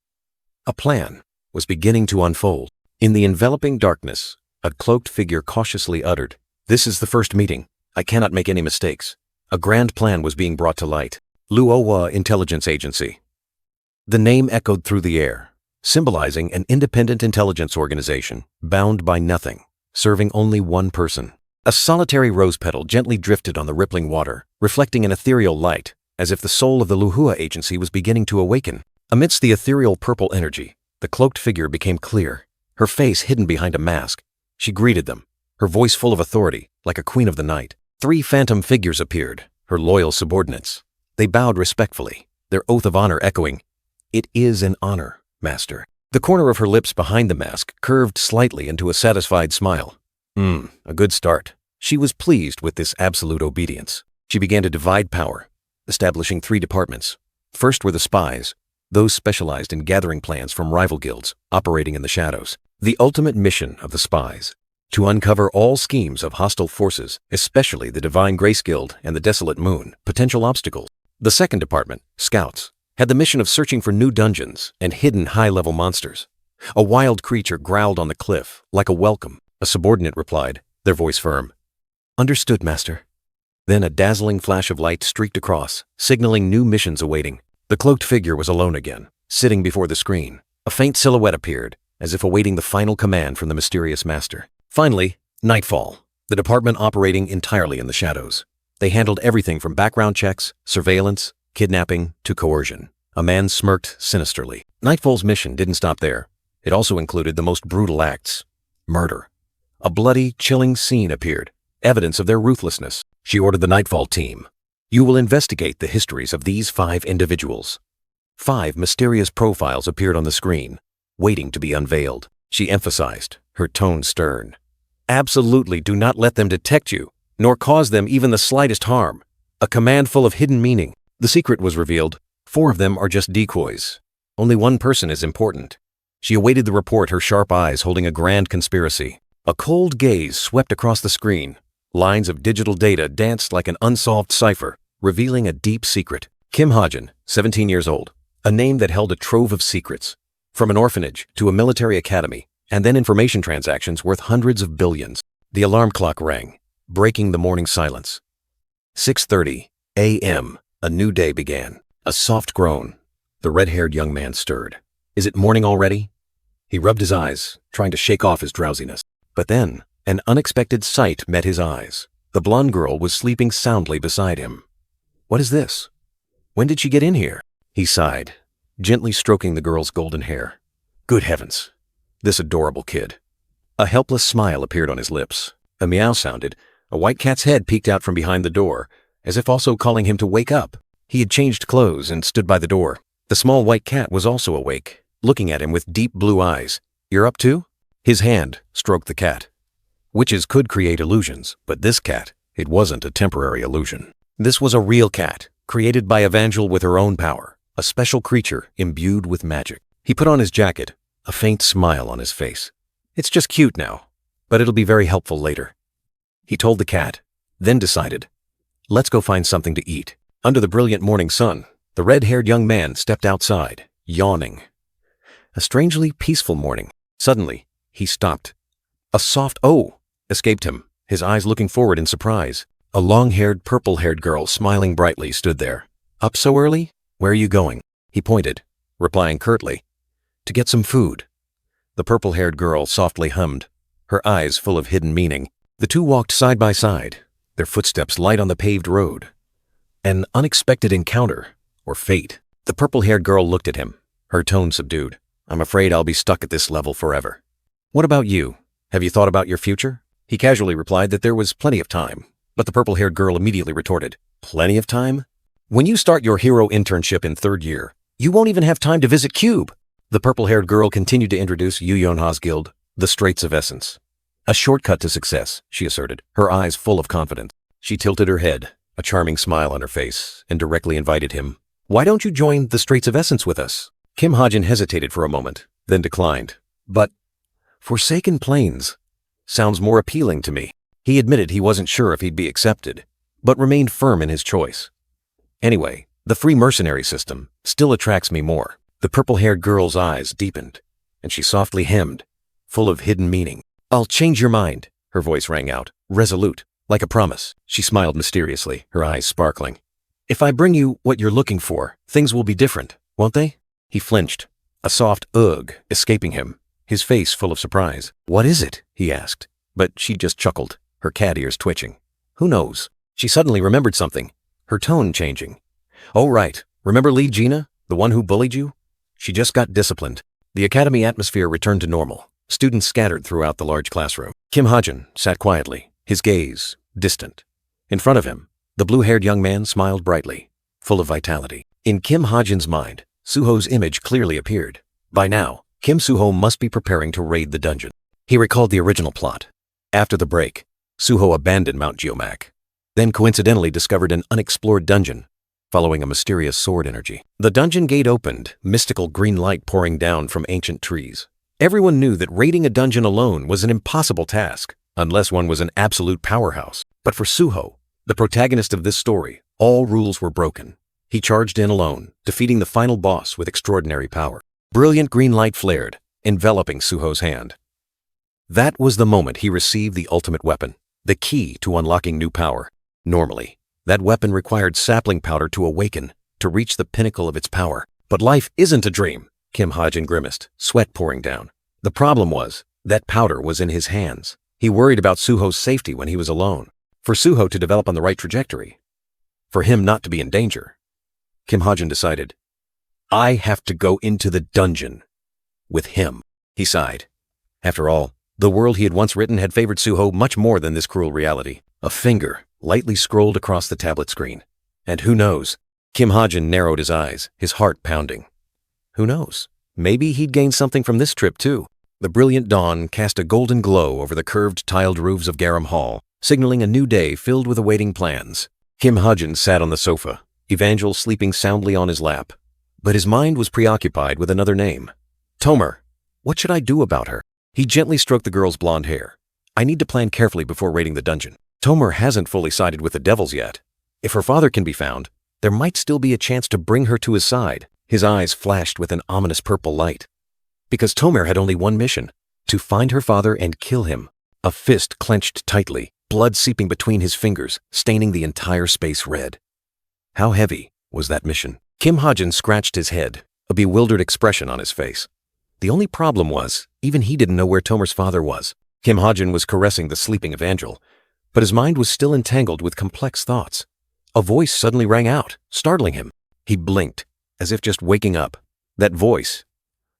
S1: A plan was beginning to unfold. In the enveloping darkness, a cloaked figure cautiously uttered, This is the first meeting. I cannot make any mistakes. A grand plan was being brought to light. Luohua Intelligence Agency. The name echoed through the air, symbolizing an independent intelligence organization, bound by nothing, serving only one person. A solitary rose petal gently drifted on the rippling water, reflecting an ethereal light, as if the soul of the Luohua agency was beginning to awaken. Amidst the ethereal purple energy, the cloaked figure became clear, her face hidden behind a mask. She greeted them, her voice full of authority, like a queen of the night. 3 phantom figures appeared, her loyal subordinates. They bowed respectfully, their oath of honor echoing, It is an honor, Master. The corner of her lips behind the mask curved slightly into a satisfied smile. A good start. She was pleased with this absolute obedience. She began to divide power, establishing 3 departments. First were the spies, those specialized in gathering plans from rival guilds, operating in the shadows. The ultimate mission of the spies, to uncover all schemes of hostile forces, especially the Divine Grace Guild and the Desolate Moon, potential obstacles. The second department, scouts, had the mission of searching for new dungeons and hidden high-level monsters. A wild creature growled on the cliff, like a welcome. A subordinate replied, their voice firm. "Understood, Master." Then a dazzling flash of light streaked across, signaling new missions awaiting. The cloaked figure was alone again, sitting before the screen. A faint silhouette appeared, as if awaiting the final command from the mysterious master. Finally, nightfall, the department operating entirely in the shadows. They handled everything from background checks, surveillance, kidnapping, to coercion. A man smirked sinisterly. Nightfall's mission didn't stop there. It also included the most brutal acts. Murder. A bloody, chilling scene appeared, evidence of their ruthlessness. She ordered the Nightfall team. "You will investigate the histories of these 5 individuals." 5 mysterious profiles appeared on the screen, waiting to be unveiled. She emphasized, her tone stern. "Absolutely do not let them detect you, nor cause them even the slightest harm." A command full of hidden meaning. The secret was revealed. 4 of them are just decoys. Only one person is important. She awaited the report, her sharp eyes holding a grand conspiracy. A cold gaze swept across the screen. Lines of digital data danced like an unsolved cipher, revealing a deep secret. Kim Ha-jin, 17 years old. A name that held a trove of secrets. From an orphanage to a military academy, and then information transactions worth hundreds of billions. The alarm clock rang, breaking the morning silence. 6:30 a.m. A new day began. A soft groan. The red-haired young man stirred. "Is it morning already?" He rubbed his eyes, trying to shake off his drowsiness. But then, an unexpected sight met his eyes. The blonde girl was sleeping soundly beside him. "What is this? When did she get in here?" He sighed, gently stroking the girl's golden hair. Good heavens, this adorable kid. A helpless smile appeared on his lips. A meow sounded. A white cat's head peeked out from behind the door, as if also calling him to wake up. He had changed clothes and stood by the door. The small white cat was also awake, looking at him with deep blue eyes. "You're up too?" His hand stroked the cat. Witches could create illusions, but this cat, it wasn't a temporary illusion. This was a real cat, created by Evangel with her own power, a special creature imbued with magic. He put on his jacket, a faint smile on his face. "It's just cute now, but it'll be very helpful later." He told the cat, then decided, "Let's go find something to eat." Under the brilliant morning sun, the red-haired young man stepped outside, yawning. A strangely peaceful morning. Suddenly, he stopped. A soft "oh" escaped him, his eyes looking forward in surprise. A long-haired, purple-haired girl smiling brightly stood there. "Up so early? Where are you going?" He pointed, replying curtly, "To get some food." The purple-haired girl softly hummed, her eyes full of hidden meaning. The two walked side by side, their footsteps light on the paved road. An unexpected encounter, or fate. The purple-haired girl looked at him, her tone subdued. "I'm afraid I'll be stuck at this level forever." "What about you? Have you thought about your future?" He casually replied that there was plenty of time, but the purple-haired girl immediately retorted, "Plenty of time? When you start your hero internship in 3rd year, you won't even have time to visit Cube." The purple-haired girl continued to introduce Yu Yonha's guild, the Straits of Essence. "A shortcut to success," she asserted, her eyes full of confidence. She tilted her head, a charming smile on her face, and directly invited him. "Why don't you join the Straits of Essence with us?" Kim Ha-jin hesitated for a moment, then declined. "But Forsaken Plains sounds more appealing to me." He admitted he wasn't sure if he'd be accepted, but remained firm in his choice. "Anyway, the free mercenary system still attracts me more." The purple-haired girl's eyes deepened, and she softly hemmed, full of hidden meaning. "I'll change your mind," her voice rang out, resolute, like a promise. She smiled mysteriously, her eyes sparkling. "If I bring you what you're looking for, things will be different, won't they?" He flinched, a soft ugh escaping him, his face full of surprise. "What is it?" he asked, but she just chuckled, her cat ears twitching. "Who knows?" She suddenly remembered something, her tone changing. "Oh right, remember Lee Gina, the one who bullied you? She just got disciplined." The academy atmosphere returned to normal. Students scattered throughout the large classroom. Kim Ha-jin sat quietly, his gaze distant. In front of him, the blue-haired young man smiled brightly, full of vitality. In Kim Ha-jin's mind, Suho's image clearly appeared. By now, Kim Suho must be preparing to raid the dungeon. He recalled the original plot. After the break, Suho abandoned Mount Geomac, then coincidentally discovered an unexplored dungeon, following a mysterious sword energy. The dungeon gate opened, mystical green light pouring down from ancient trees. Everyone knew that raiding a dungeon alone was an impossible task, unless one was an absolute powerhouse. But for Suho, the protagonist of this story, all rules were broken. He charged in alone, defeating the final boss with extraordinary power. Brilliant green light flared, enveloping Suho's hand. That was the moment he received the ultimate weapon, the key to unlocking new power. Normally, that weapon required sapling powder to awaken, to reach the pinnacle of its power. But life isn't a dream, Kim Ha-jin grimaced, sweat pouring down. The problem was, that powder was in his hands. He worried about Suho's safety when he was alone. For Suho to develop on the right trajectory. For him not to be in danger. Kim Ha-jin decided, I have to go into the dungeon. With him. He sighed. After all, the world he had once written had favored Suho much more than this cruel reality. A finger lightly scrolled across the tablet screen. And who knows? Kim Ha-jin narrowed his eyes, his heart pounding. Who knows? Maybe he'd gain something from this trip too. The brilliant dawn cast a golden glow over the curved tiled roofs of Garam Hall, signaling a new day filled with awaiting plans. Kim Ha-jin sat on the sofa, Evangel sleeping soundly on his lap. But his mind was preoccupied with another name. Tomer. What should I do about her? He gently stroked the girl's blonde hair. I need to plan carefully before raiding the dungeon. Tomer hasn't fully sided with the devils yet. If her father can be found, there might still be a chance to bring her to his side. His eyes flashed with an ominous purple light. Because Tomer had only one mission, to find her father and kill him. A fist clenched tightly, blood seeping between his fingers, staining the entire space red. How heavy was that mission? Kim Ha-jin scratched his head, a bewildered expression on his face. The only problem was, even he didn't know where Tomer's father was. Kim Ha-jin was caressing the sleeping Evangel, but his mind was still entangled with complex thoughts. A voice suddenly rang out, startling him. He blinked, as if just waking up. That voice.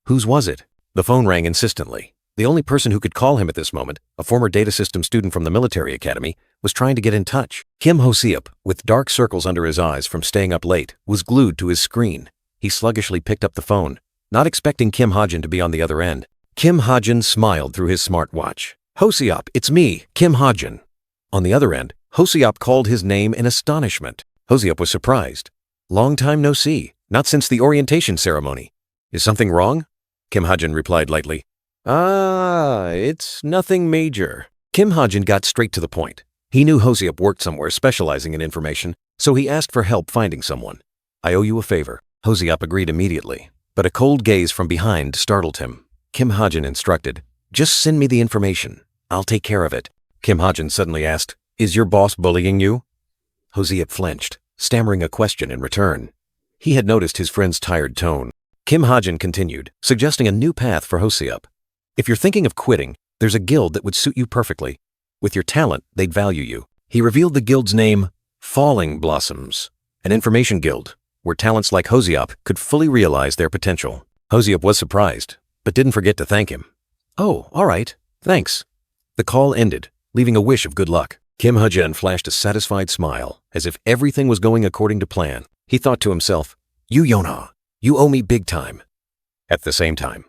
S1: Whose was it? The phone rang insistently. The only person who could call him at this moment, a former data system student from the military academy, was trying to get in touch. Kim Ho-seop, with dark circles under his eyes from staying up late, was glued to his screen. He sluggishly picked up the phone, not expecting Kim Ha-jin to be on the other end. Kim Ha-jin smiled through his smartwatch. Ho-seop, it's me, Kim Ha-jin. On the other end, Ho-seop called his name in astonishment. Ho-seop was surprised. Long time no see, not since the orientation ceremony. Is something wrong? Kim Ha-jin replied lightly. It's nothing major. Kim Ha-jin got straight to the point. He knew Ho-seop worked somewhere specializing in information, so he asked for help finding someone. I owe you a favor. Ho-seop agreed immediately, but a cold gaze from behind startled him. Kim Ha-jin instructed, just send me the information. I'll take care of it. Kim Ha-jin suddenly asked, is your boss bullying you? Ho-seop flinched, stammering a question in return. He had noticed his friend's tired tone. Kim Ha-jin continued, suggesting a new path for Ho-seop. If you're thinking of quitting, there's a guild that would suit you perfectly. With your talent, they'd value you. He revealed the guild's name, Falling Blossoms, an information guild, where talents like Ho-seop could fully realize their potential. Ho-seop was surprised, but didn't forget to thank him. Oh, all right, thanks. The call ended, leaving a wish of good luck. Kim Ha-jin flashed a satisfied smile, as if everything was going according to plan. He thought to himself, you Yonha, you owe me big time. At the same time,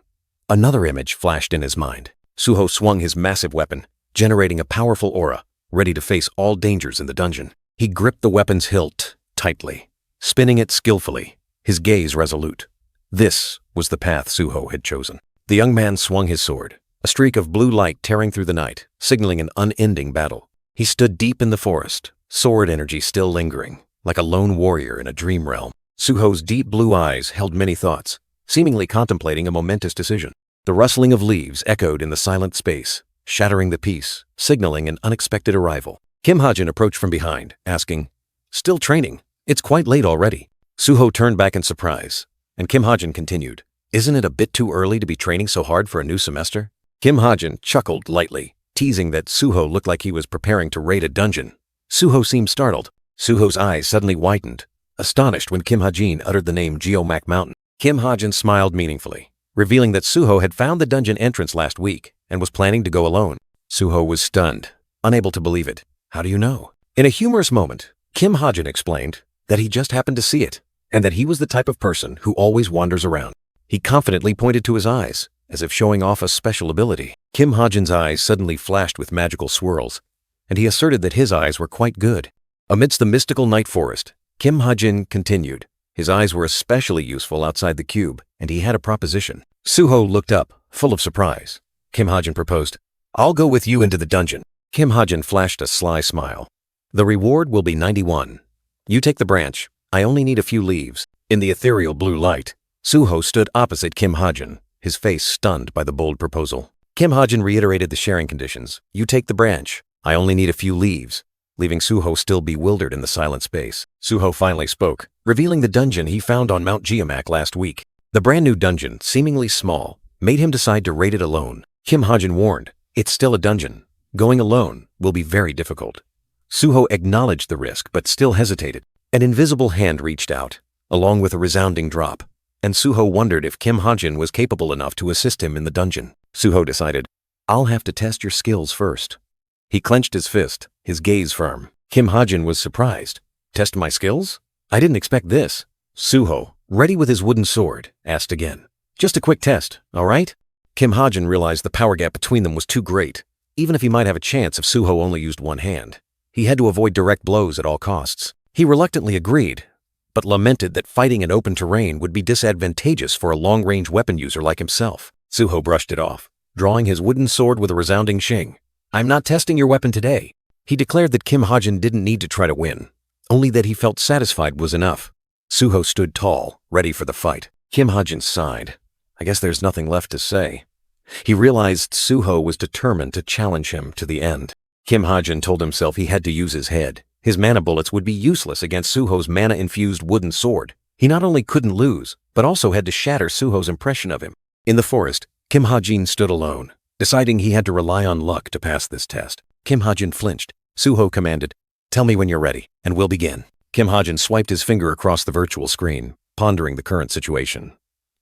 S1: another image flashed in his mind. Suho swung his massive weapon, generating a powerful aura, ready to face all dangers in the dungeon. He gripped the weapon's hilt tightly, spinning it skillfully, his gaze resolute. This was the path Suho had chosen. The young man swung his sword, a streak of blue light tearing through the night, signaling an unending battle. He stood deep in the forest, sword energy still lingering, like a lone warrior in a dream realm. Suho's deep blue eyes held many thoughts, seemingly contemplating a momentous decision. The rustling of leaves echoed in the silent space, shattering the peace, signaling an unexpected arrival. Kim Ha-jin approached from behind, asking, still training? It's quite late already. Suho turned back in surprise, and Kim Ha-jin continued, isn't it a bit too early to be training so hard for a new semester? Kim Ha-jin chuckled lightly, teasing that Suho looked like he was preparing to raid a dungeon. Suho seemed startled. Suho's eyes suddenly widened, astonished when Kim Ha-jin uttered the name Geomac Mountain. Kim Ha-jin smiled meaningfully, revealing that Suho had found the dungeon entrance last week and was planning to go alone. Suho was stunned, unable to believe it. How do you know? In a humorous moment, Kim Ha-jin explained that he just happened to see it, and that he was the type of person who always wanders around. He confidently pointed to his eyes, as if showing off a special ability. Kim Ha-jin's eyes suddenly flashed with magical swirls, and he asserted that his eyes were quite good. Amidst the mystical night forest, Kim Ha-jin continued. His eyes were especially useful outside the cube, and he had a proposition. Suho looked up, full of surprise. Kim Ha-jin proposed, I'll go with you into the dungeon. Kim Ha-jin flashed a sly smile. The reward will be 91. You take the branch, I only need a few leaves. In the ethereal blue light, Suho stood opposite Kim Hajin, his face stunned by the bold proposal. Kim Hajin reiterated the sharing conditions. You take the branch. I only need a few leaves. Leaving Suho still bewildered in the silent space, Suho finally spoke, revealing the dungeon he found on Mount Jiamak last week. The brand new dungeon, seemingly small, made him decide to raid it alone. Kim Hajin warned, it's still a dungeon. Going alone will be very difficult. Suho acknowledged the risk but still hesitated. An invisible hand reached out, along with a resounding drop, and Suho wondered if Kim Hajin was capable enough to assist him in the dungeon. Suho decided, I'll have to test your skills first. He clenched his fist, his gaze firm. Kim Hajin was surprised. Test my skills? I didn't expect this. Suho, ready with his wooden sword, asked again. Just a quick test, all right? Kim Hajin realized the power gap between them was too great, even if he might have a chance if Suho only used one hand. He had to avoid direct blows at all costs. He reluctantly agreed, but lamented that fighting in open terrain would be disadvantageous for a long-range weapon user like himself. Suho brushed it off, drawing his wooden sword with a resounding shing. I'm not testing your weapon today. He declared that Kim Hajin didn't need to try to win, only that he felt satisfied was enough. Suho stood tall, ready for the fight. Kim Hajin sighed. I guess there's nothing left to say. He realized Suho was determined to challenge him to the end. Kim Hajin told himself he had to use his head. His mana bullets would be useless against Suho's mana-infused wooden sword. He not only couldn't lose, but also had to shatter Suho's impression of him. In the forest, Kim Hajin stood alone, deciding he had to rely on luck to pass this test. Kim Hajin flinched. Suho commanded, Tell me when you're ready, and we'll begin. Kim Hajin swiped his finger across the virtual screen, pondering the current situation.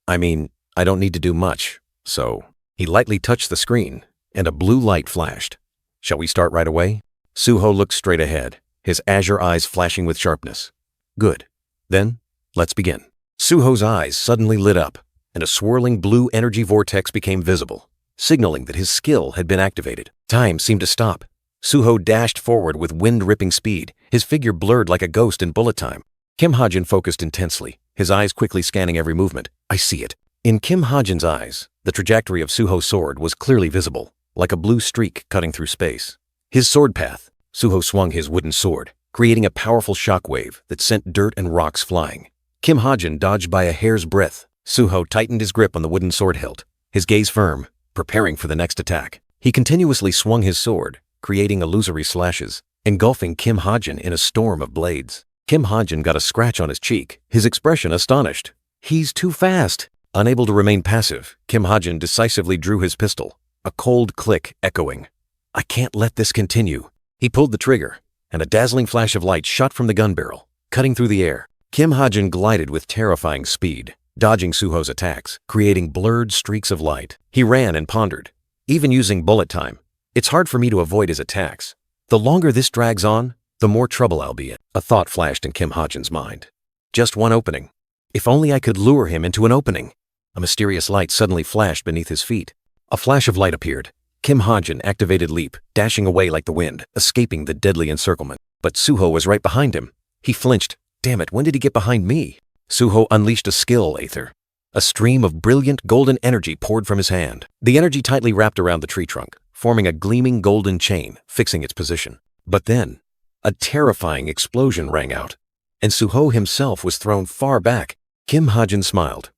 S1: I mean, I don't need to do much, so... He lightly touched the screen, and a blue light flashed. Shall we start right away? Suho looked straight ahead, his azure eyes flashing with sharpness. Good. Then, let's begin. Suho's eyes suddenly lit up, and a swirling blue energy vortex became visible, signaling that his skill had been activated. Time seemed to stop. Suho dashed forward with wind-ripping speed, his figure blurred like a ghost in bullet time. Kim Hajin focused intensely, his eyes quickly scanning every movement. I see it. In Kim Hajin's eyes, the trajectory of Suho's sword was clearly visible, like a blue streak cutting through space. His sword path. Suho swung his wooden sword, creating a powerful shockwave that sent dirt and rocks flying. Kim Hajin dodged by a hair's breadth. Suho tightened his grip on the wooden sword hilt, his gaze firm, preparing for the next attack. He continuously swung his sword, creating illusory slashes, engulfing Kim Hajin in a storm of blades. Kim Hajin got a scratch on his cheek, his expression astonished. He's too fast. Unable to remain passive, Kim Hajin decisively drew his pistol, a cold click echoing. I can't let this continue. He pulled the trigger, and a dazzling flash of light shot from the gun barrel, cutting through the air. Kim Hajin glided with terrifying speed, dodging Suho's attacks, creating blurred streaks of light. He ran and pondered, even using bullet time. It's hard for me to avoid his attacks. The longer this drags on, the more trouble I'll be in. A thought flashed in Kim Hajin's mind. Just one opening. If only I could lure him into an opening. A mysterious light suddenly flashed beneath his feet. A flash of light appeared. Kim Hajin activated leap, dashing away like the wind, escaping the deadly encirclement. But Suho was right behind him. He flinched. Damn it, when did he get behind me? Suho unleashed a skill aether. A stream of brilliant golden energy poured from his hand. The energy tightly wrapped around the tree trunk, forming a gleaming golden chain, fixing its position. But then, a terrifying explosion rang out, and Suho himself was thrown far back. Kim Hajin smiled.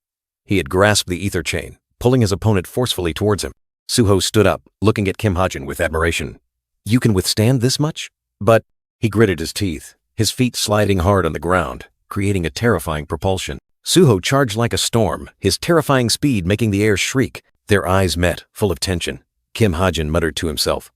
S1: He had grasped the ether chain, pulling his opponent forcefully towards him. Suho stood up, looking at Kim Hajin with admiration. You can withstand this much? But he gritted his teeth, his feet sliding hard on the ground, creating a terrifying propulsion. Suho charged like a storm, his terrifying speed making the air shriek. Their eyes met, full of tension. Kim Hajin muttered to himself,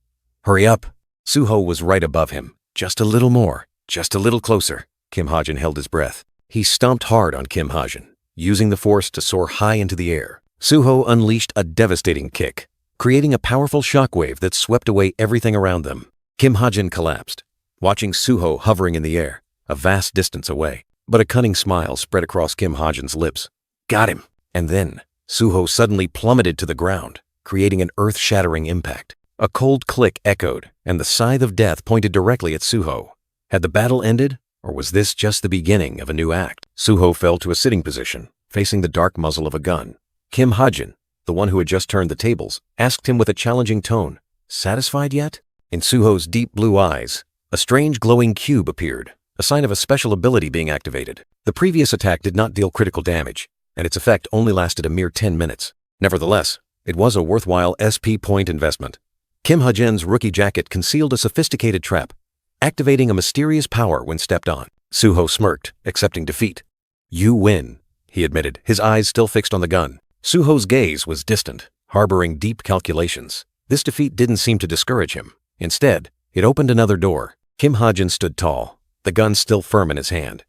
S1: Hurry up. Suho was right above him. Just a little more, just a little closer. Kim Hajin held his breath. He stomped hard on Kim Hajin, using the force to soar high into the air. Suho unleashed a devastating kick, creating a powerful shockwave that swept away everything around them. Kim Hajin collapsed, watching Suho hovering in the air, a vast distance away. But a cunning smile spread across Kim Hajin's lips. Got him! And then, Suho suddenly plummeted to the ground, creating an earth-shattering impact. A cold click echoed, and the scythe of death pointed directly at Suho. Had the battle ended, or was this just the beginning of a new act? Suho fell to a sitting position, facing the dark muzzle of a gun. Kim Hajin, the one who had just turned the tables, asked him with a challenging tone, Satisfied yet? In Suho's deep blue eyes, a strange glowing cube appeared, a sign of a special ability being activated. The previous attack did not deal critical damage, and its effect only lasted a mere 10 minutes. Nevertheless, it was a worthwhile SP point investment. Kim Ha-jin's rookie jacket concealed a sophisticated trap, activating a mysterious power when stepped on. Suho smirked, accepting defeat. "You win," he admitted, his eyes still fixed on the gun. Suho's gaze was distant, harboring deep calculations. This defeat didn't seem to discourage him. Instead, it opened another door. Kim Ha-jin stood tall, the gun still firm in his hand.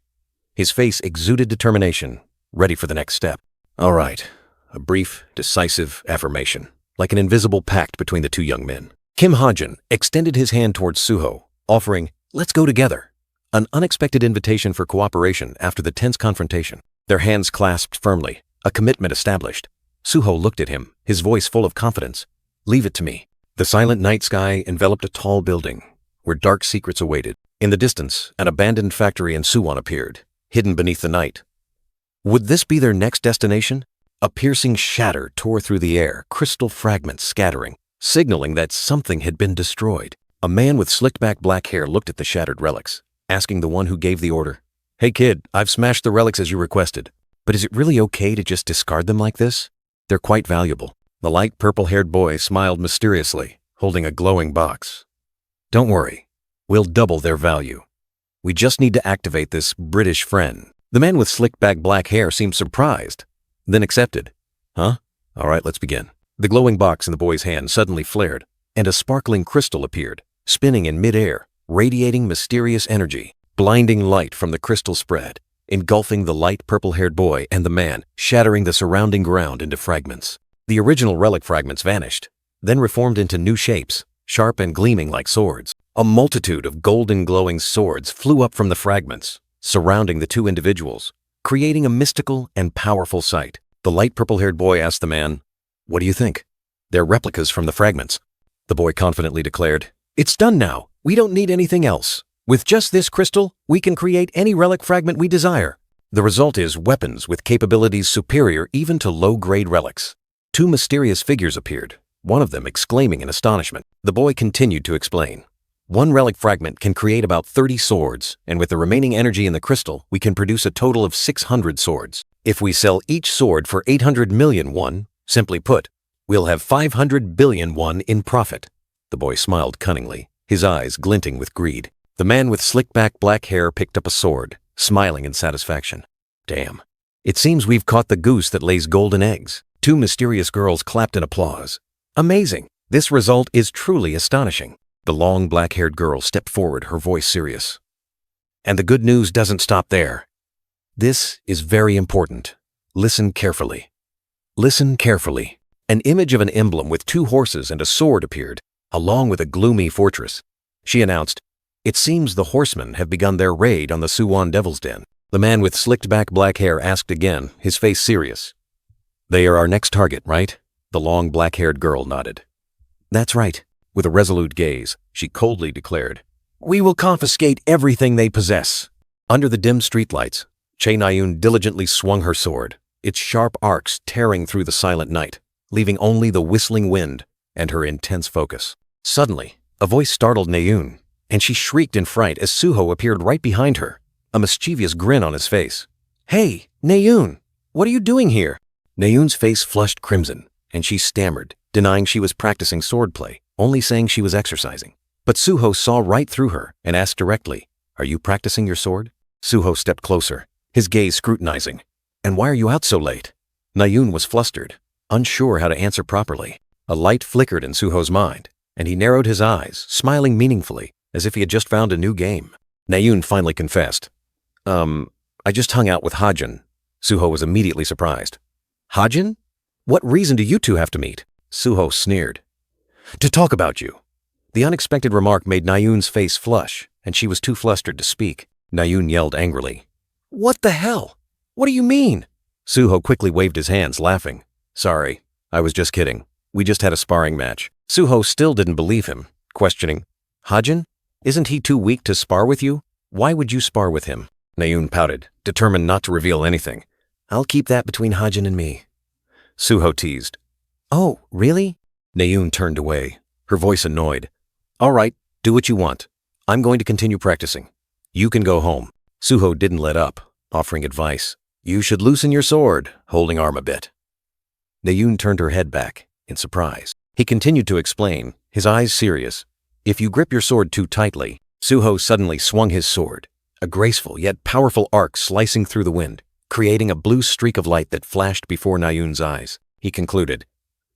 S1: His face exuded determination, ready for the next step. All right, a brief, decisive affirmation, like an invisible pact between the two young men. Kim Ha-jin extended his hand towards Suho, offering, "Let's go together," an unexpected invitation for cooperation after the tense confrontation. Their hands clasped firmly, a commitment established. Suho looked at him, his voice full of confidence. "Leave it to me." The silent night sky enveloped a tall building, where dark secrets awaited. In the distance, an abandoned factory in Suwon appeared, hidden beneath the night. Would this be their next destination? A piercing shatter tore through the air, crystal fragments scattering, signaling that something had been destroyed. A man with slicked-back black hair looked at the shattered relics, asking the one who gave the order, "Hey kid, I've smashed the relics as you requested, but is it really okay to just discard them like this? They're quite valuable." The light purple-haired boy smiled mysteriously, holding a glowing box. "Don't worry, we'll double their value. We just need to activate this British friend." The man with slicked-back black hair seemed surprised, then accepted. "Huh? All right, let's begin." The glowing box in the boy's hand suddenly flared, and a sparkling crystal appeared, spinning in mid-air, radiating mysterious energy. Blinding light from the crystal spread, engulfing the light purple-haired boy and the man, shattering the surrounding ground into fragments. The original relic fragments vanished, then reformed into new shapes, sharp and gleaming like swords. A multitude of golden glowing swords flew up from the fragments, surrounding the two individuals, creating a mystical and powerful sight. The light purple-haired boy asked the man, "What do you think?" "They're replicas from the fragments," the boy confidently declared. "It's done now. We don't need anything else. With just this crystal, we can create any relic fragment we desire." The result is weapons with capabilities superior even to low-grade relics. Two mysterious figures appeared, one of them exclaiming in astonishment. The boy continued to explain. "One relic fragment can create about 30 swords, and with the remaining energy in the crystal, we can produce a total of 600 swords. If we sell each sword for 800 million won, simply put, we'll have 500 billion won in profit." The boy smiled cunningly, his eyes glinting with greed. The man with slick-back black hair picked up a sword, smiling in satisfaction. "Damn. It seems we've caught the goose that lays golden eggs." Two mysterious girls clapped in applause. "Amazing. This result is truly astonishing." The long black-haired girl stepped forward, her voice serious. "And the good news doesn't stop there. This is very important. Listen carefully. Listen carefully." An image of an emblem with two horses and a sword appeared, along with a gloomy fortress. She announced, "It seems the horsemen have begun their raid on the Suwon Devil's Den." The man with slicked-back black hair asked again, his face serious. "They are our next target, right?" The long black-haired girl nodded. "That's right." With a resolute gaze, she coldly declared, "We will confiscate everything they possess." Under the dim streetlights, Che Nayun diligently swung her sword, its sharp arcs tearing through the silent night, leaving only the whistling wind and her intense focus. Suddenly, a voice startled Nayun, and she shrieked in fright as Suho appeared right behind her, a mischievous grin on his face. "Hey, Nayun, what are you doing here?" Nayun's face flushed crimson, and she stammered, denying she was practicing swordplay, only saying she was exercising. But Suho saw right through her and asked directly, "Are you practicing your sword?" Suho stepped closer, his gaze scrutinizing. "And why are you out so late?" Nayun was flustered, unsure how to answer properly. A light flickered in Suho's mind, and he narrowed his eyes, smiling meaningfully, as if he had just found a new game. Nayun finally confessed. I just hung out with Ha-jin." Suho was immediately surprised. "Ha-jin? What reason do you two have to meet?" Suho sneered. "To talk about you." The unexpected remark made Nayun's face flush, and she was too flustered to speak. Nayun yelled angrily, "What the hell? What do you mean?" Suho quickly waved his hands, laughing. "Sorry, I was just kidding. We just had a sparring match." Suho still didn't believe him, questioning, "Ha-jin? Isn't he too weak to spar with you? Why would you spar with him?" Nayun pouted, determined not to reveal anything. "I'll keep that between Ha-jin and me." Suho teased. "Oh, really?" Nayun turned away, her voice annoyed. "All right, do what you want. I'm going to continue practicing." You can go home. Suho didn't let up, offering advice. You should loosen your sword, holding arm a bit. Nayoon turned her head back, in surprise. He continued to explain, his eyes serious. If you grip your sword too tightly. Suho suddenly swung his sword, a graceful yet powerful arc slicing through the wind, creating a blue streak of light that flashed before Nayoon's eyes. He concluded,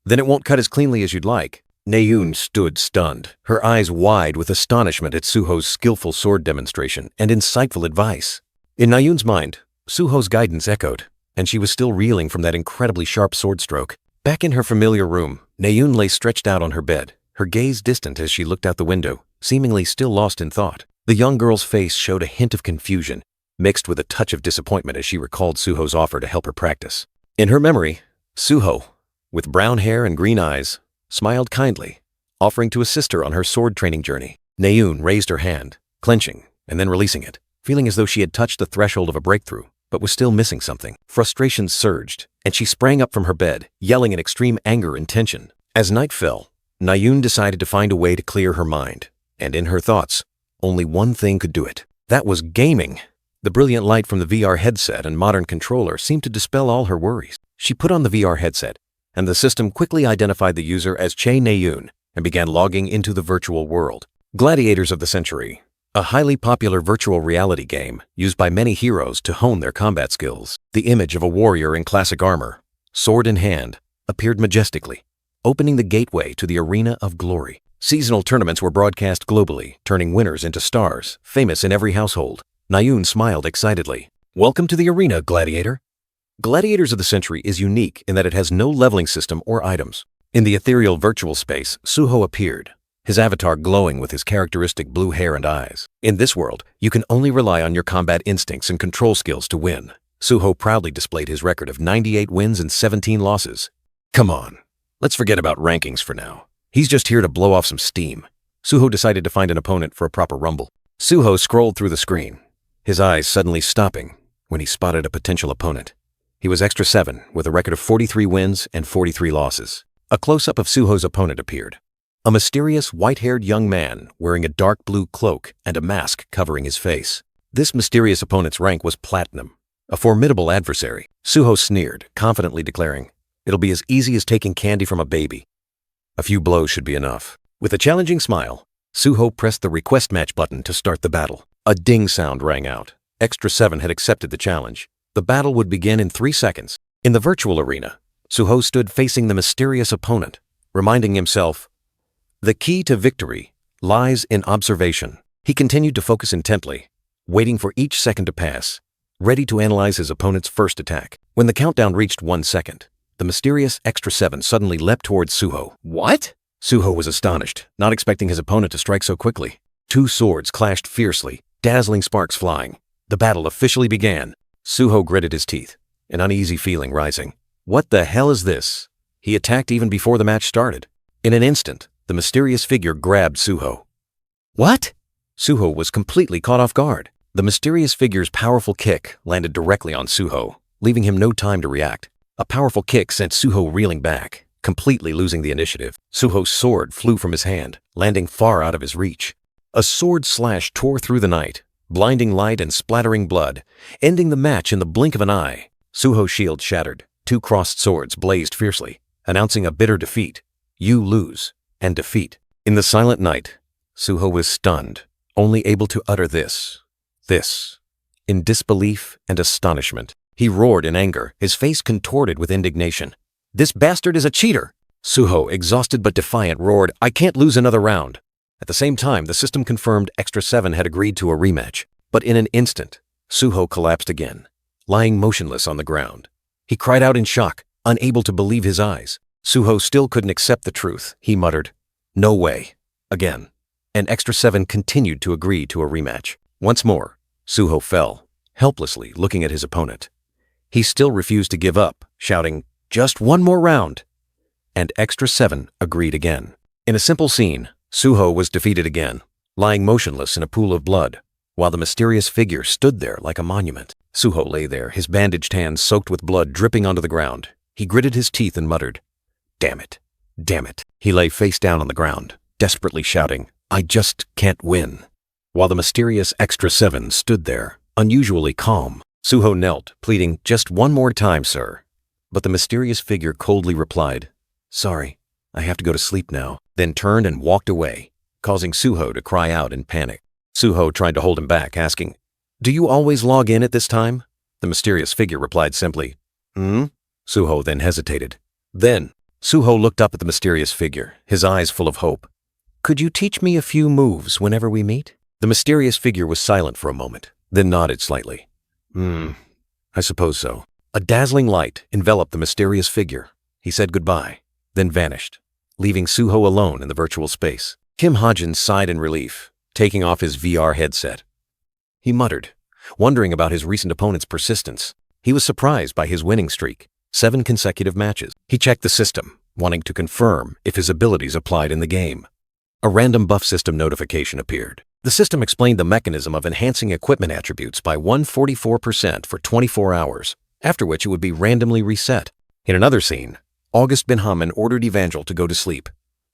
S1: Then it won't cut as cleanly as you'd like. Nayoon stood stunned, her eyes wide with astonishment at Suho's skillful sword demonstration and insightful advice. In Nayoon's mind, Suho's guidance echoed, and she was still reeling from that incredibly sharp sword stroke. Back in her familiar room, Nayoon lay stretched out on her bed, her gaze distant as she looked out the window, seemingly still lost in thought. The young girl's face showed a hint of confusion, mixed with a touch of disappointment as she recalled Suho's offer to help her practice. In her memory, Suho, with brown hair and green eyes, smiled kindly, offering to assist her on her sword training journey. Nayoon raised her hand, clenching and then releasing it, feeling as though she had touched the threshold of a breakthrough, but was still missing something. Frustration surged, and she sprang up from her bed, yelling in extreme anger and tension. As night fell, Nayoon decided to find a way to clear her mind, and in her thoughts, only one thing could do it. That was gaming. The brilliant light from the VR headset and modern controller seemed to dispel all her worries. She put on the VR headset, and the system quickly identified the user as Che Nayoon and began logging into the virtual world. Gladiators of the Century, a highly popular virtual reality game used by many heroes to hone their combat skills. The image of a warrior in classic armor, sword in hand, appeared majestically, opening the gateway to the arena of glory. Seasonal tournaments were broadcast globally, turning winners into stars, famous in every household. Nayoon smiled excitedly. Welcome to the arena, Gladiator. Gladiators of the Century is unique in that it has no leveling system or items. In the ethereal virtual space, Suho appeared, his avatar glowing with his characteristic blue hair and eyes. In this world, you can only rely on your combat instincts and control skills to win. Suho proudly displayed his record of 98 wins and 17 losses. Come on, let's forget about rankings for now. He's just here to blow off some steam. Suho decided to find an opponent for a proper rumble. Suho scrolled through the screen, his eyes suddenly stopping when he spotted a potential opponent. He was Extra 7 with a record of 43 wins and 43 losses. A close-up of Suho's opponent appeared. A mysterious white-haired young man wearing a dark blue cloak and a mask covering his face. This mysterious opponent's rank was Platinum, a formidable adversary. Suho sneered, confidently declaring, It'll be as easy as taking candy from a baby. A few blows should be enough. With a challenging smile, Suho pressed the request match button to start the battle. A ding sound rang out. Extra 7 had accepted the challenge. The battle would begin in 3 seconds. In the virtual arena, Suho stood facing the mysterious opponent, reminding himself, the key to victory lies in observation. He continued to focus intently, waiting for each second to pass, ready to analyze his opponent's first attack. When the countdown reached 1 second, the mysterious Extra 7 suddenly leapt towards Suho. What? Suho was astonished, not expecting his opponent to strike so quickly. 2 swords clashed fiercely, dazzling sparks flying. The battle officially began. Suho gritted his teeth, an uneasy feeling rising. What the hell is this? He attacked even before the match started. In an instant, the mysterious figure grabbed Suho. What? Suho was completely caught off guard. The mysterious figure's powerful kick landed directly on Suho, leaving him no time to react. A powerful kick sent Suho reeling back, completely losing the initiative. Suho's sword flew from his hand, landing far out of his reach. A sword slash tore through the night, blinding light and splattering blood, ending the match in the blink of an eye. Suho's shield shattered. 2 crossed swords blazed fiercely, announcing a bitter defeat. You lose, and defeat. In the silent night, Suho was stunned, only able to utter this, in disbelief and astonishment. He roared in anger, his face contorted with indignation. This bastard is a cheater! Suho, exhausted but defiant, roared, I can't lose another round. At the same time, the system confirmed Extra 7 had agreed to a rematch. But in an instant, Suho collapsed again, lying motionless on the ground. He cried out in shock, unable to believe his eyes. Suho still couldn't accept the truth. He muttered, No way. Again. And Extra 7 continued to agree to a rematch. Once more, Suho fell, helplessly looking at his opponent. He still refused to give up, shouting, Just one more round. And Extra 7 agreed again. In a simple scene, Suho was defeated again, lying motionless in a pool of blood, while the mysterious figure stood there like a monument. Suho lay there, his bandaged hands soaked with blood dripping onto the ground. He gritted his teeth and muttered, Damn it. Damn it. He lay face down on the ground, desperately shouting, I just can't win. while the mysterious Extra 7 stood there, unusually calm. Suho knelt, pleading, "Just one more time, sir." But the mysterious figure coldly replied, "Sorry, I have to go to sleep now," then turned and walked away, causing Suho to cry out in panic. Suho tried to hold him back, asking, "Do you always log in at this time?" The mysterious figure replied simply, "Hmm?" Suho then hesitated. Then, Suho looked up at the mysterious figure, his eyes full of hope. "Could you teach me a few moves whenever we meet?" The mysterious figure was silent for a moment, then nodded slightly. I suppose so." A dazzling light enveloped the mysterious figure. He said goodbye, then vanished, leaving Suho alone in the virtual space. Kim Ha-jin sighed in relief, taking off his VR headset. He muttered, wondering about his recent opponent's persistence. He was surprised by his winning streak, 7 consecutive matches. He checked the system, wanting to confirm if his abilities applied in the game. A random buff system notification appeared. The system explained the mechanism of enhancing equipment attributes by 144% for 24 hours, after which it would be randomly reset. In another scene, August Ben-Hamin ordered Evangel to go to sleep,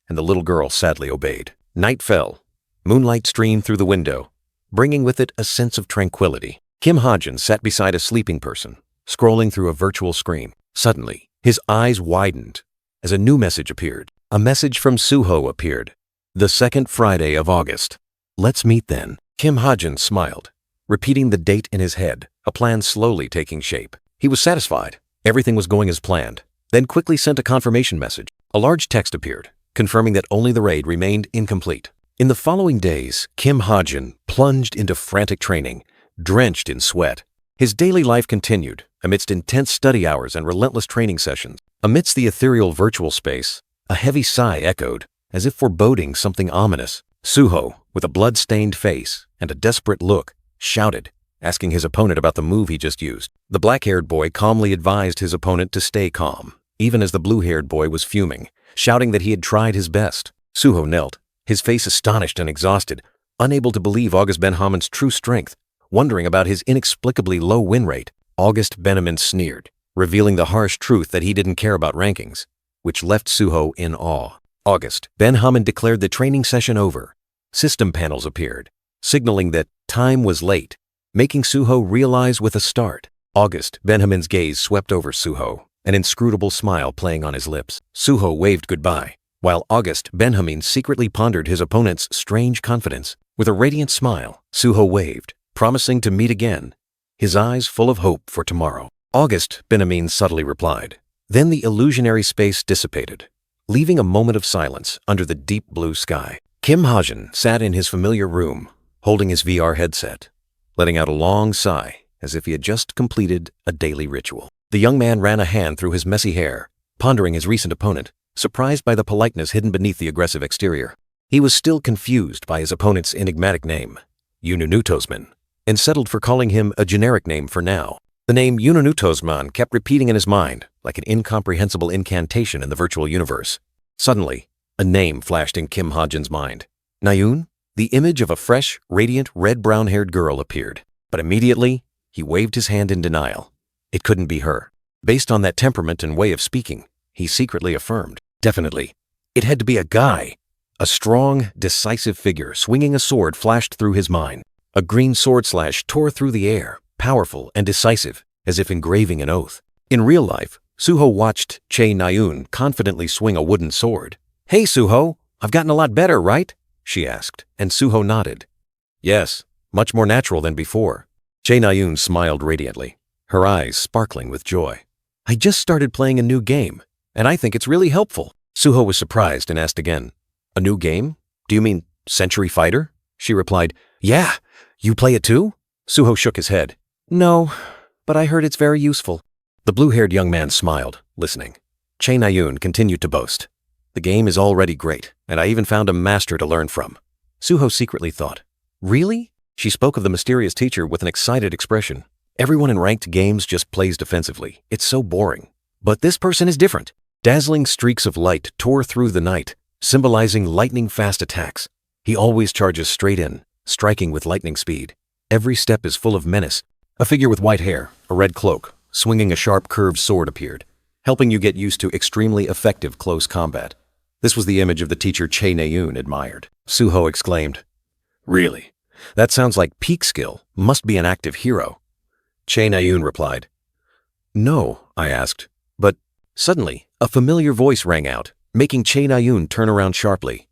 S1: and the little girl sadly obeyed. Night fell. Moonlight streamed through the window, bringing with it a sense of tranquility. Kim Ha-jin sat beside a sleeping person, scrolling through a virtual screen. Suddenly, his eyes widened as a new message appeared. A message from Suho appeared. "The second Friday of August. Let's meet then." Kim Ha-jin smiled, repeating the date in his head, a plan slowly taking shape. He was satisfied. Everything was going as planned, then quickly sent a confirmation message. A large text appeared, confirming that only the raid remained incomplete. In the following days, Kim Ha-jin plunged into frantic training, drenched in sweat. His daily life continued, amidst intense study hours and relentless training sessions. Amidst the ethereal virtual space, a heavy sigh echoed, as if foreboding something ominous. Suho, with a blood-stained face and a desperate look, shouted, asking his opponent about the move he just used. The black-haired boy calmly advised his opponent to stay calm, even as the blue-haired boy was fuming, shouting that he had tried his best. Suho knelt, his face astonished and exhausted, unable to believe August Ben-Hamin's true strength, wondering about his inexplicably low win rate. August Ben-Hamin sneered, revealing the harsh truth that he didn't care about rankings, which left Suho in awe. August Ben-Hamin declared the training session over. System panels appeared, signaling that time was late, making Suho realize with a start. August Ben-Hamin's gaze swept over Suho, an inscrutable smile playing on his lips. Suho waved goodbye, while August Ben-Hamin secretly pondered his opponent's strange confidence. With a radiant smile, Suho waved, promising to meet again, his eyes full of hope for tomorrow. August Ben-Hamin subtly replied. Then the illusionary space dissipated, leaving a moment of silence under the deep blue sky. Kim Ha-jin sat in his familiar room, holding his VR headset, letting out a long sigh as if he had just completed a daily ritual. The young man ran a hand through his messy hair, pondering his recent opponent, surprised by the politeness hidden beneath the aggressive exterior. He was still confused by his opponent's enigmatic name, Yununutosman, and settled for calling him a generic name for now. The name Yununutosman kept repeating in his mind like an incomprehensible incantation in the virtual universe. Suddenly, a name flashed in Kim Ha-jin's mind. Nayun? The image of a fresh, radiant, red-brown-haired girl appeared, but immediately, he waved his hand in denial. It couldn't be her. Based on that temperament and way of speaking, he secretly affirmed, definitely, it had to be a guy. A strong, decisive figure swinging a sword flashed through his mind. A green sword slash tore through the air, powerful and decisive, as if engraving an oath. In real life, Suho watched Che Nayun confidently swing a wooden sword. "Hey, Suho, I've gotten a lot better, right?" she asked, and Suho nodded. "Yes, much more natural than before." Che Nayun smiled radiantly, her eyes sparkling with joy. "I just started playing a new game, and I think it's really helpful." Suho was surprised and asked again, "A new game? Do you mean Century Fighter?" She replied, "Yeah, you play it too?" Suho shook his head. "No, but I heard it's very useful." The blue-haired young man smiled, listening. Che Nayun continued to boast. "The game is already great, and I even found a master to learn from." Suho secretly thought, "Really?" She spoke of the mysterious teacher with an excited expression. "Everyone in ranked games just plays defensively. It's so boring. But this person is different." Dazzling streaks of light tore through the night, symbolizing lightning-fast attacks. He always charges straight in, striking with lightning speed. Every step is full of menace. A figure with white hair, a red cloak, swinging a sharp curved sword appeared, helping you get used to extremely effective close combat. This was the image of the teacher Che Nayun admired. Suho exclaimed, "Really? That sounds like peak skill. Must be an active hero. Che Nayun replied. No, I asked. But suddenly, a familiar voice rang out, making Che Nayun turn around sharply.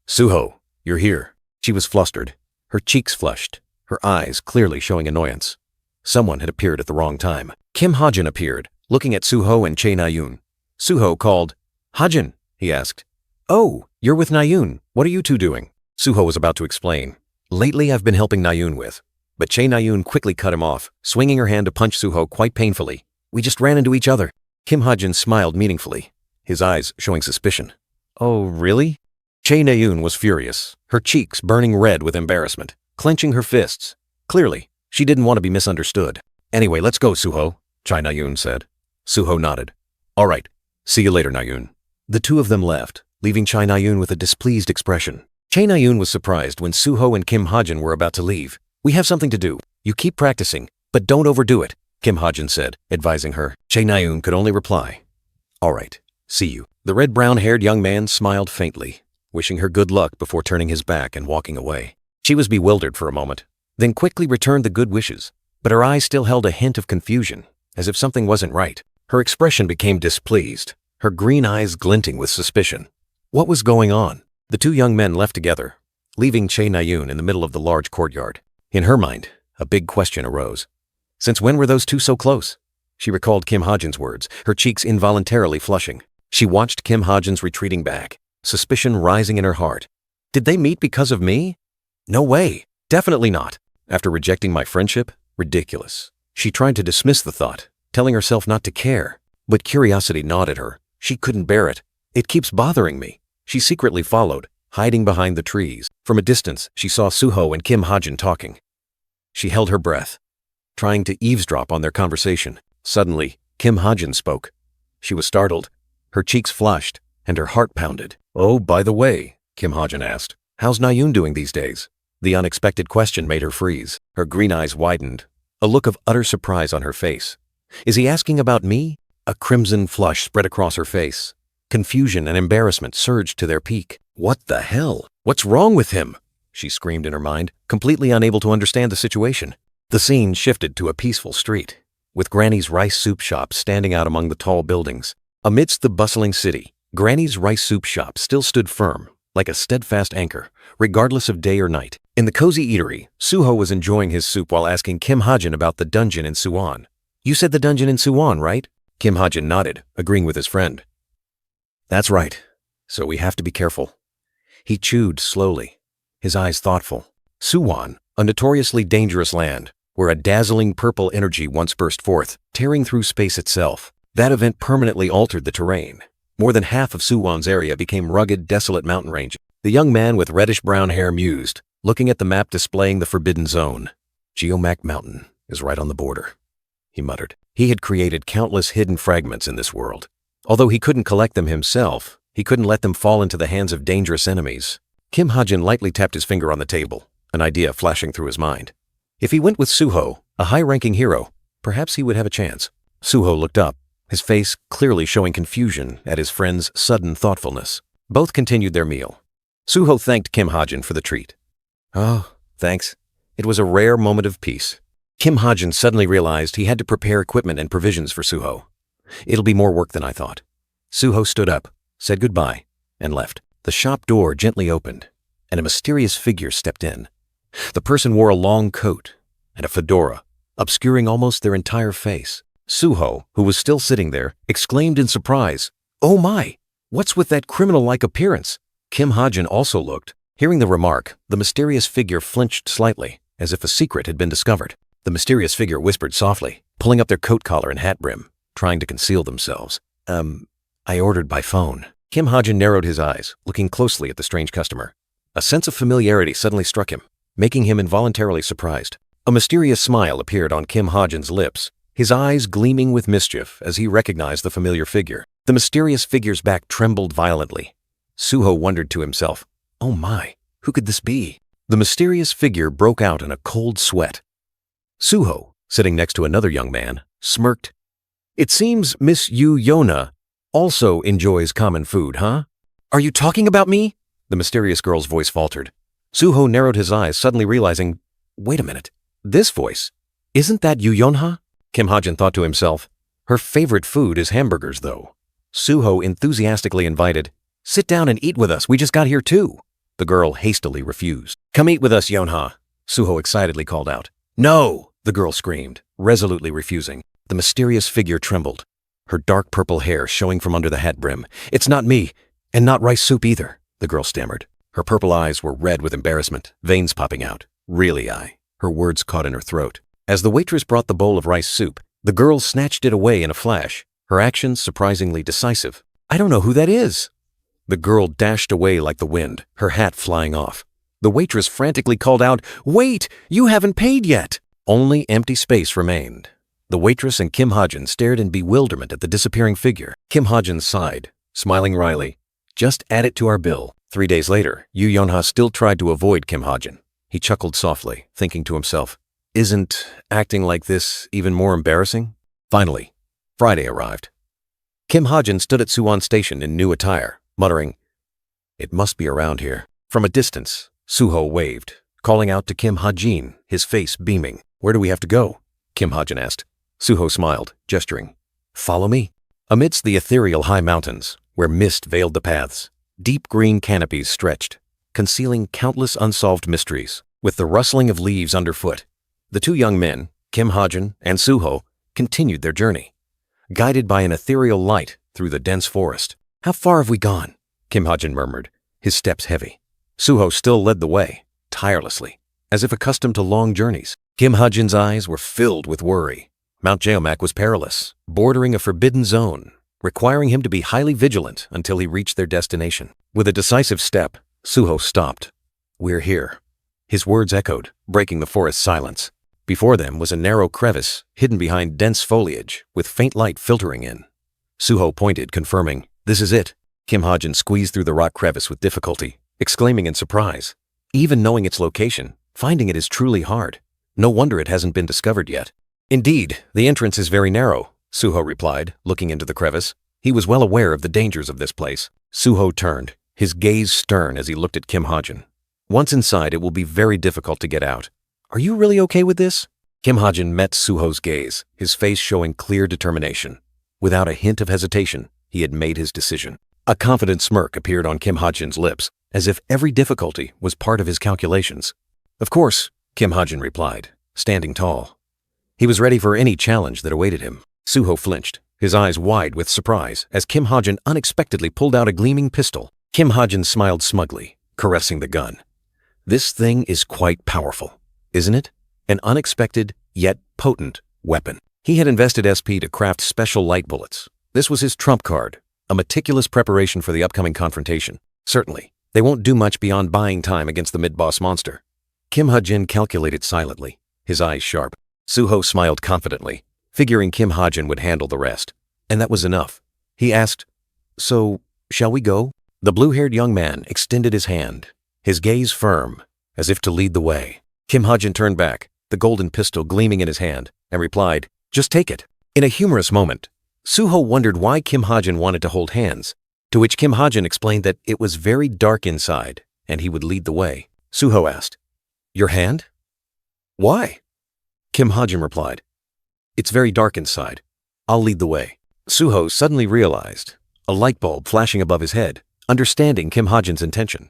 S1: Suho, you're here. She was flustered, her cheeks flushed, her eyes clearly showing annoyance. Someone had appeared at the wrong time. Kim Hajin appeared, looking at Suho and Che Nayun. Suho called. Hajin, he asked. Oh, you're with Nayun. What are you two doing? Suho was about to explain. Lately I've been helping Nayun with. But Che Nayun quickly cut him off, swinging her hand to punch Suho quite painfully. We just ran into each other. Kim Hajin smiled meaningfully, his eyes showing suspicion. Oh, really? Che Nayun was furious, her cheeks burning red with embarrassment, clenching her fists. Clearly, she didn't want to be misunderstood. Anyway, let's go, Suho, Che Nayun said. Suho nodded. All right, see you later, Nayun. The two of them left, leaving Che Nayun with a displeased expression. Che Nayun was surprised when Suho and Kim Hajin were about to leave. We have something to do. You keep practicing, but don't overdo it, Kim Hajin said, advising her. Che Nayun could only reply. All right, see you. The red-brown-haired young man smiled faintly, wishing her good luck before turning his back and walking away. She was bewildered for a moment, then quickly returned the good wishes, but her eyes still held a hint of confusion, as if something wasn't right. Her expression became displeased, her green eyes glinting with suspicion. What was going on? The two young men left together, leaving Che Nayun in the middle of the large courtyard. In her mind, a big question arose. Since when were those two so close? She recalled Kim Hajin's words, her cheeks involuntarily flushing. She watched Kim Hajin's retreating back, suspicion rising in her heart. Did they meet because of me? No way. Definitely not. After rejecting my friendship? Ridiculous. She tried to dismiss the thought, telling herself not to care. But curiosity gnawed at her. She couldn't bear it. It keeps bothering me. She secretly followed, hiding behind the trees. From a distance, she saw Suho and Kim Hajin talking. She held her breath, trying to eavesdrop on their conversation. Suddenly, Kim Hajin spoke. She was startled. Her cheeks flushed, and her heart pounded. Oh, by the way, Kim Hajin asked, how's Nayun doing these days? The unexpected question made her freeze. Her green eyes widened, a look of utter surprise on her face. Is he asking about me? A crimson flush spread across her face. Confusion and embarrassment surged to their peak. What the hell? What's wrong with him? She screamed in her mind, completely unable to understand the situation. The scene shifted to a peaceful street, with Granny's rice soup shop standing out among the tall buildings. Amidst the bustling city, Granny's rice soup shop still stood firm, like a steadfast anchor, regardless of day or night. In the cozy eatery, Suho was enjoying his soup while asking Kim Hajin about the dungeon in Suwon. You said the dungeon in Suwon, right? Kim Hajin nodded, agreeing with his friend. That's right. So we have to be careful. He chewed slowly, his eyes thoughtful. Suwon, a notoriously dangerous land, where a dazzling purple energy once burst forth, tearing through space itself. That event permanently altered the terrain. More than half of Suwon's area became rugged, desolate mountain ranges. The young man with reddish-brown hair mused, looking at the map displaying the forbidden zone. Geomac Mountain is right on the border, he muttered. He had created countless hidden fragments in this world. Although he couldn't collect them himself, he couldn't let them fall into the hands of dangerous enemies. Kim Hajin lightly tapped his finger on the table, an idea flashing through his mind. If he went with Suho, a high-ranking hero, perhaps he would have a chance. Suho looked up, his face clearly showing confusion at his friend's sudden thoughtfulness. Both continued their meal. Suho thanked Kim Hajin for the treat. Oh, thanks. It was a rare moment of peace. Kim Hajin suddenly realized he had to prepare equipment and provisions for Suho. It'll be more work than I thought. Suho stood up, said goodbye, and left. The shop door gently opened, and a mysterious figure stepped in. The person wore a long coat and a fedora, obscuring almost their entire face. Suho, who was still sitting there, exclaimed in surprise, "Oh my! What's with that criminal-like appearance?" Kim Hajin also looked. Hearing the remark, the mysterious figure flinched slightly, as if a secret had been discovered. The mysterious figure whispered softly, pulling up their coat collar and hat brim, trying to conceal themselves. I ordered by phone." Kim Hajin narrowed his eyes, looking closely at the strange customer. A sense of familiarity suddenly struck him, making him involuntarily surprised. A mysterious smile appeared on Kim Hajin's lips, his eyes gleaming with mischief as he recognized the familiar figure. The mysterious figure's back trembled violently. Suho wondered to himself, "Oh my, who could this be?" The mysterious figure broke out in a cold sweat. Suho, sitting next to another young man, smirked. "It seems Miss Yu Yona also enjoys common food, huh?" "Are you talking about me?" The mysterious girl's voice faltered. Suho narrowed his eyes, suddenly realizing, wait a minute, this voice, isn't that Yu Yonha? Kim Hajin thought to himself. Her favorite food is hamburgers, though. Suho enthusiastically invited, sit down and eat with us, we just got here too. The girl hastily refused. Come eat with us, Yonha, Suho excitedly called out. No, the girl screamed, resolutely refusing. The mysterious figure trembled, her dark purple hair showing from under the hat brim. It's not me, and not rice soup either, the girl stammered. Her purple eyes were red with embarrassment, veins popping out. Really, her words caught in her throat. As the waitress brought the bowl of rice soup, the girl snatched it away in a flash, her actions surprisingly decisive. I don't know who that is. The girl dashed away like the wind, her hat flying off. The waitress frantically called out, wait, you haven't paid yet. Only empty space remained. The waitress and Kim Hajin stared in bewilderment at the disappearing figure. Kim Hajin sighed, smiling wryly. Just add it to our bill. 3 days later, Yu Yonha still tried to avoid Kim Hajin. He chuckled softly, thinking to himself, isn't acting like this even more embarrassing? Finally, Friday arrived. Kim Hajin stood at Suwon Station in new attire, muttering, it must be around here. From a distance, Suho waved, calling out to Kim Hajin, his face beaming. Where do we have to go? Kim Hajin asked. Suho smiled, gesturing. Follow me. Amidst the ethereal high mountains, where mist veiled the paths, deep green canopies stretched, concealing countless unsolved mysteries. With the rustling of leaves underfoot, the two young men, Kim Hajin and Suho, continued their journey, guided by an ethereal light through the dense forest. How far have we gone? Kim Hajin murmured, his steps heavy. Suho still led the way, tirelessly, as if accustomed to long journeys. Kim Hajin's eyes were filled with worry. Mount Jeomak was perilous, bordering a forbidden zone, requiring him to be highly vigilant until he reached their destination. With a decisive step, Suho stopped. We're here. His words echoed, breaking the forest silence. Before them was a narrow crevice, hidden behind dense foliage, with faint light filtering in. Suho pointed, confirming, this is it. Kim Hajin squeezed through the rock crevice with difficulty, exclaiming in surprise. Even knowing its location, finding it is truly hard. No wonder it hasn't been discovered yet. Indeed, the entrance is very narrow, Suho replied, looking into the crevice. He was well aware of the dangers of this place. Suho turned, his gaze stern as he looked at Kim Hajin. Once inside, it will be very difficult to get out. Are you really okay with this? Kim Hajin met Suho's gaze, his face showing clear determination. Without a hint of hesitation, he had made his decision. A confident smirk appeared on Kim Hajin's lips, as if every difficulty was part of his calculations. Of course, Kim Hajin replied, standing tall. He was ready for any challenge that awaited him. Suho flinched, his eyes wide with surprise, as Kim Hajin unexpectedly pulled out a gleaming pistol. Kim Hajin smiled smugly, caressing the gun. This thing is quite powerful, isn't it? An unexpected, yet potent, weapon. He had invested SP to craft special light bullets. This was his trump card, a meticulous preparation for the upcoming confrontation. Certainly, they won't do much beyond buying time against the mid-boss monster. Kim Hajin calculated silently, his eyes sharp. Suho smiled confidently, figuring Kim Hajin would handle the rest. And that was enough. He asked, so, shall we go? The blue-haired young man extended his hand, his gaze firm, as if to lead the way. Kim Hajin turned back, the golden pistol gleaming in his hand, and replied, just take it. In a humorous moment, Suho wondered why Kim Hajin wanted to hold hands, to which Kim Hajin explained that it was very dark inside, and he would lead the way. Suho asked, your hand? Why? Kim Hajin replied, it's very dark inside. I'll lead the way. Suho suddenly realized, a light bulb flashing above his head, understanding Kim Hajin's intention.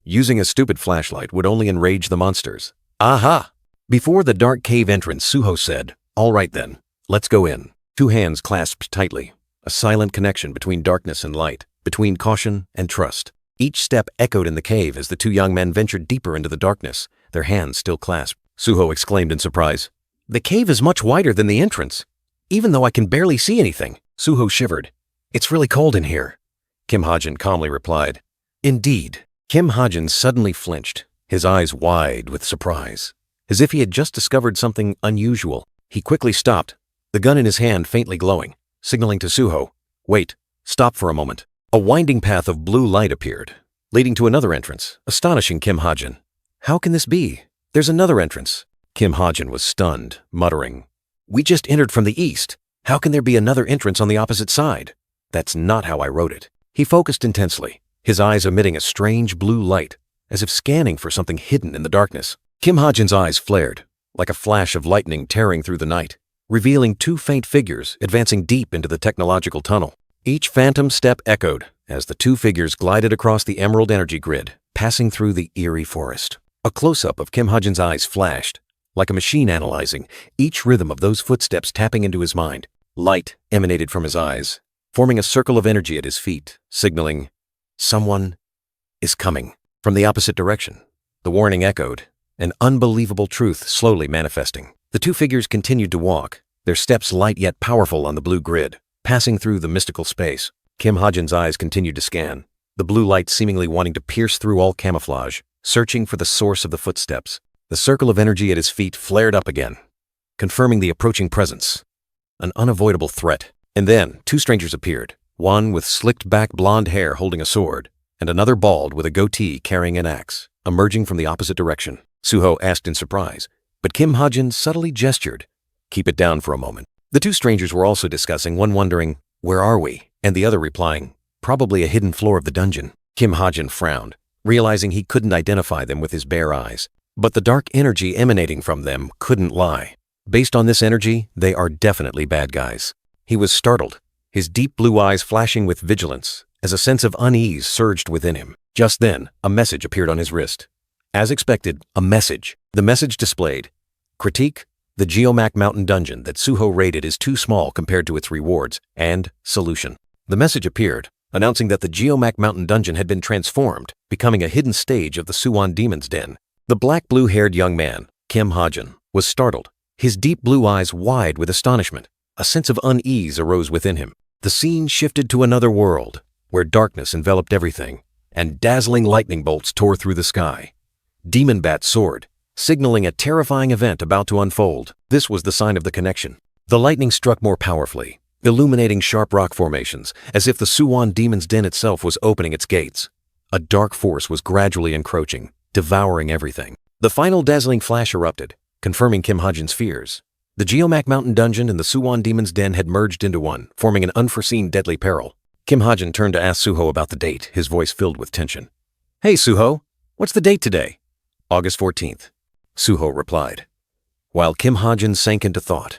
S1: Using a stupid flashlight would only enrage the monsters. Aha! Before the dark cave entrance, Suho said, all right then, let's go in. Two hands clasped tightly, a silent connection between darkness and light, between caution and trust. Each step echoed in the cave as the two young men ventured deeper into the darkness, their hands still clasped. Suho exclaimed in surprise, the cave is much wider than the entrance. Even though I can barely see anything. Suho shivered. It's really cold in here. Kim Hajin calmly replied, indeed. Kim Hajin suddenly flinched, his eyes wide with surprise, as if he had just discovered something unusual. He quickly stopped, the gun in his hand faintly glowing, signaling to Suho, wait, stop for a moment. A winding path of blue light appeared, leading to another entrance, astonishing Kim Hajin. How can this be? There's another entrance. Kim Hajin was stunned, muttering, we just entered from the east. How can there be another entrance on the opposite side? That's not how I wrote it. He focused intensely, his eyes emitting a strange blue light, as if scanning for something hidden in the darkness. Kim Ha-jin's eyes flared, like a flash of lightning tearing through the night, revealing two faint figures advancing deep into the technological tunnel. Each phantom step echoed as the two figures glided across the emerald energy grid, passing through the eerie forest. A close-up of Kim Ha-jin's eyes flashed, like a machine analyzing each rhythm of those footsteps, tapping into his mind. Light emanated from his eyes, forming a circle of energy at his feet, signaling, "Someone is coming." From the opposite direction, the warning echoed, an unbelievable truth slowly manifesting. The two figures continued to walk, their steps light yet powerful on the blue grid, passing through the mystical space. Kim Ha-jin's eyes continued to scan, the blue light seemingly wanting to pierce through all camouflage, searching for the source of the footsteps. The circle of energy at his feet flared up again, confirming the approaching presence, an unavoidable threat. And then two strangers appeared, one with slicked-back blonde hair holding a sword, and another bald with a goatee carrying an axe, emerging from the opposite direction. Suho asked in surprise, but Kim Ha-jin subtly gestured, "Keep it down for a moment." The two strangers were also discussing, one wondering, "Where are we?" and the other replying, "Probably a hidden floor of the dungeon." Kim Ha-jin frowned, realizing he couldn't identify them with his bare eyes. But the dark energy emanating from them couldn't lie. Based on this energy, they are definitely bad guys. He was startled, his deep blue eyes flashing with vigilance, as a sense of unease surged within him. Just then, a message appeared on his wrist. As expected, a message. The message displayed, "Critique, the Geomac Mountain dungeon that Suho raided is too small compared to its rewards, and solution." The message appeared, announcing that the Geomac Mountain dungeon had been transformed, becoming a hidden stage of the Suwon Demon's Den. The black-blue-haired young man, Kim Ha-jin, was startled, his deep blue eyes wide with astonishment. A sense of unease arose within him. The scene shifted to another world, where darkness enveloped everything, and dazzling lightning bolts tore through the sky. Demon bats soared, signaling a terrifying event about to unfold. This was the sign of the connection. The lightning struck more powerfully, illuminating sharp rock formations, as if the Suwon Demon's Den itself was opening its gates. A dark force was gradually encroaching, devouring everything. The final dazzling flash erupted, confirming Kim Ha-jin's fears. The Geomac Mountain dungeon and the Suwon Demon's Den had merged into one, forming an unforeseen deadly peril. Kim Ha-jin turned to ask Suho about the date, his voice filled with tension. "Hey Suho, what's the date today?" "August 14th, Suho replied, while Kim Ha-jin sank into thought,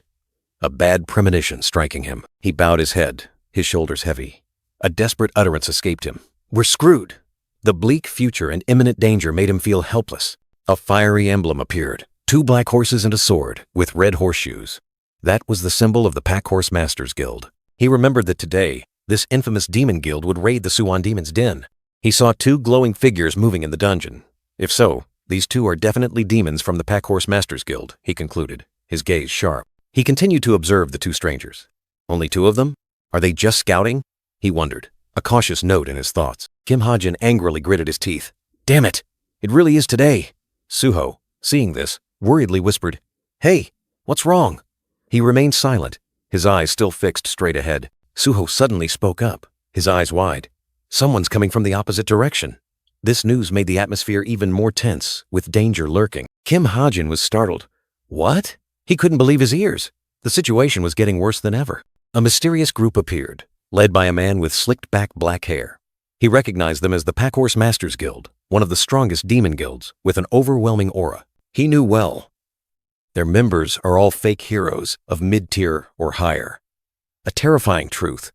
S1: a bad premonition striking him. He bowed his head, his shoulders heavy. A desperate utterance escaped him. "We're screwed." The bleak future and imminent danger made him feel helpless. A fiery emblem appeared, 2 black horses and a sword, with red horseshoes. That was the symbol of the Pack Horse Masters Guild. He remembered that today, this infamous demon guild would raid the Suwon Demon's Den. He saw 2 glowing figures moving in the dungeon. If so, these 2 are definitely demons from the Pack Horse Masters Guild, he concluded, his gaze sharp. He continued to observe the 2 strangers. Only 2 of them? Are they just scouting? He wondered, a cautious note in his thoughts. Kim Ha-jin angrily gritted his teeth. "Damn it! It really is today!" Suho, seeing this, worriedly whispered, "Hey, what's wrong?" He remained silent, his eyes still fixed straight ahead. Suho suddenly spoke up, his eyes wide. "Someone's coming from the opposite direction." This news made the atmosphere even more tense, with danger lurking. Kim Ha-jin was startled. What? He couldn't believe his ears. The situation was getting worse than ever. A mysterious group appeared, led by a man with slicked-back black hair. He recognized them as the Pack Horse Masters Guild, one of the strongest demon guilds, with an overwhelming aura. He knew well. Their members are all fake heroes of mid-tier or higher. A terrifying truth,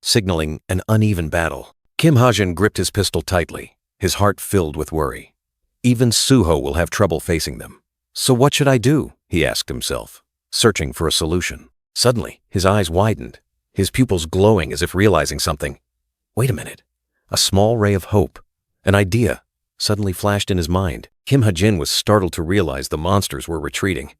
S1: signaling an uneven battle. Kim Ha-jin gripped his pistol tightly, his heart filled with worry. Even Suho will have trouble facing them. So what should I do? He asked himself, searching for a solution. Suddenly, his eyes widened, his pupils glowing as if realizing something. Wait a minute. A small ray of hope, an idea, suddenly flashed in his mind. Kim Ha-jin was startled to realize the monsters were retreating.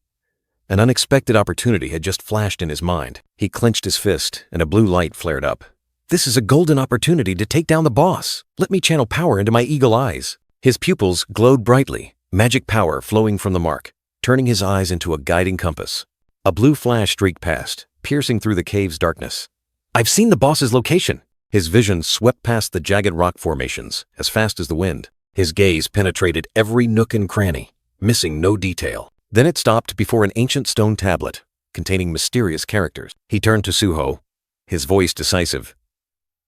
S1: An unexpected opportunity had just flashed in his mind. He clenched his fist, and a blue light flared up. This is a golden opportunity to take down the boss. Let me channel power into my eagle eyes. His pupils glowed brightly, magic power flowing from the mark, turning his eyes into a guiding compass. A blue flash streaked past, piercing through the cave's darkness. I've seen the boss's location. His vision swept past the jagged rock formations, as fast as the wind. His gaze penetrated every nook and cranny, missing no detail. Then it stopped before an ancient stone tablet, containing mysterious characters. He turned to Suho, his voice decisive.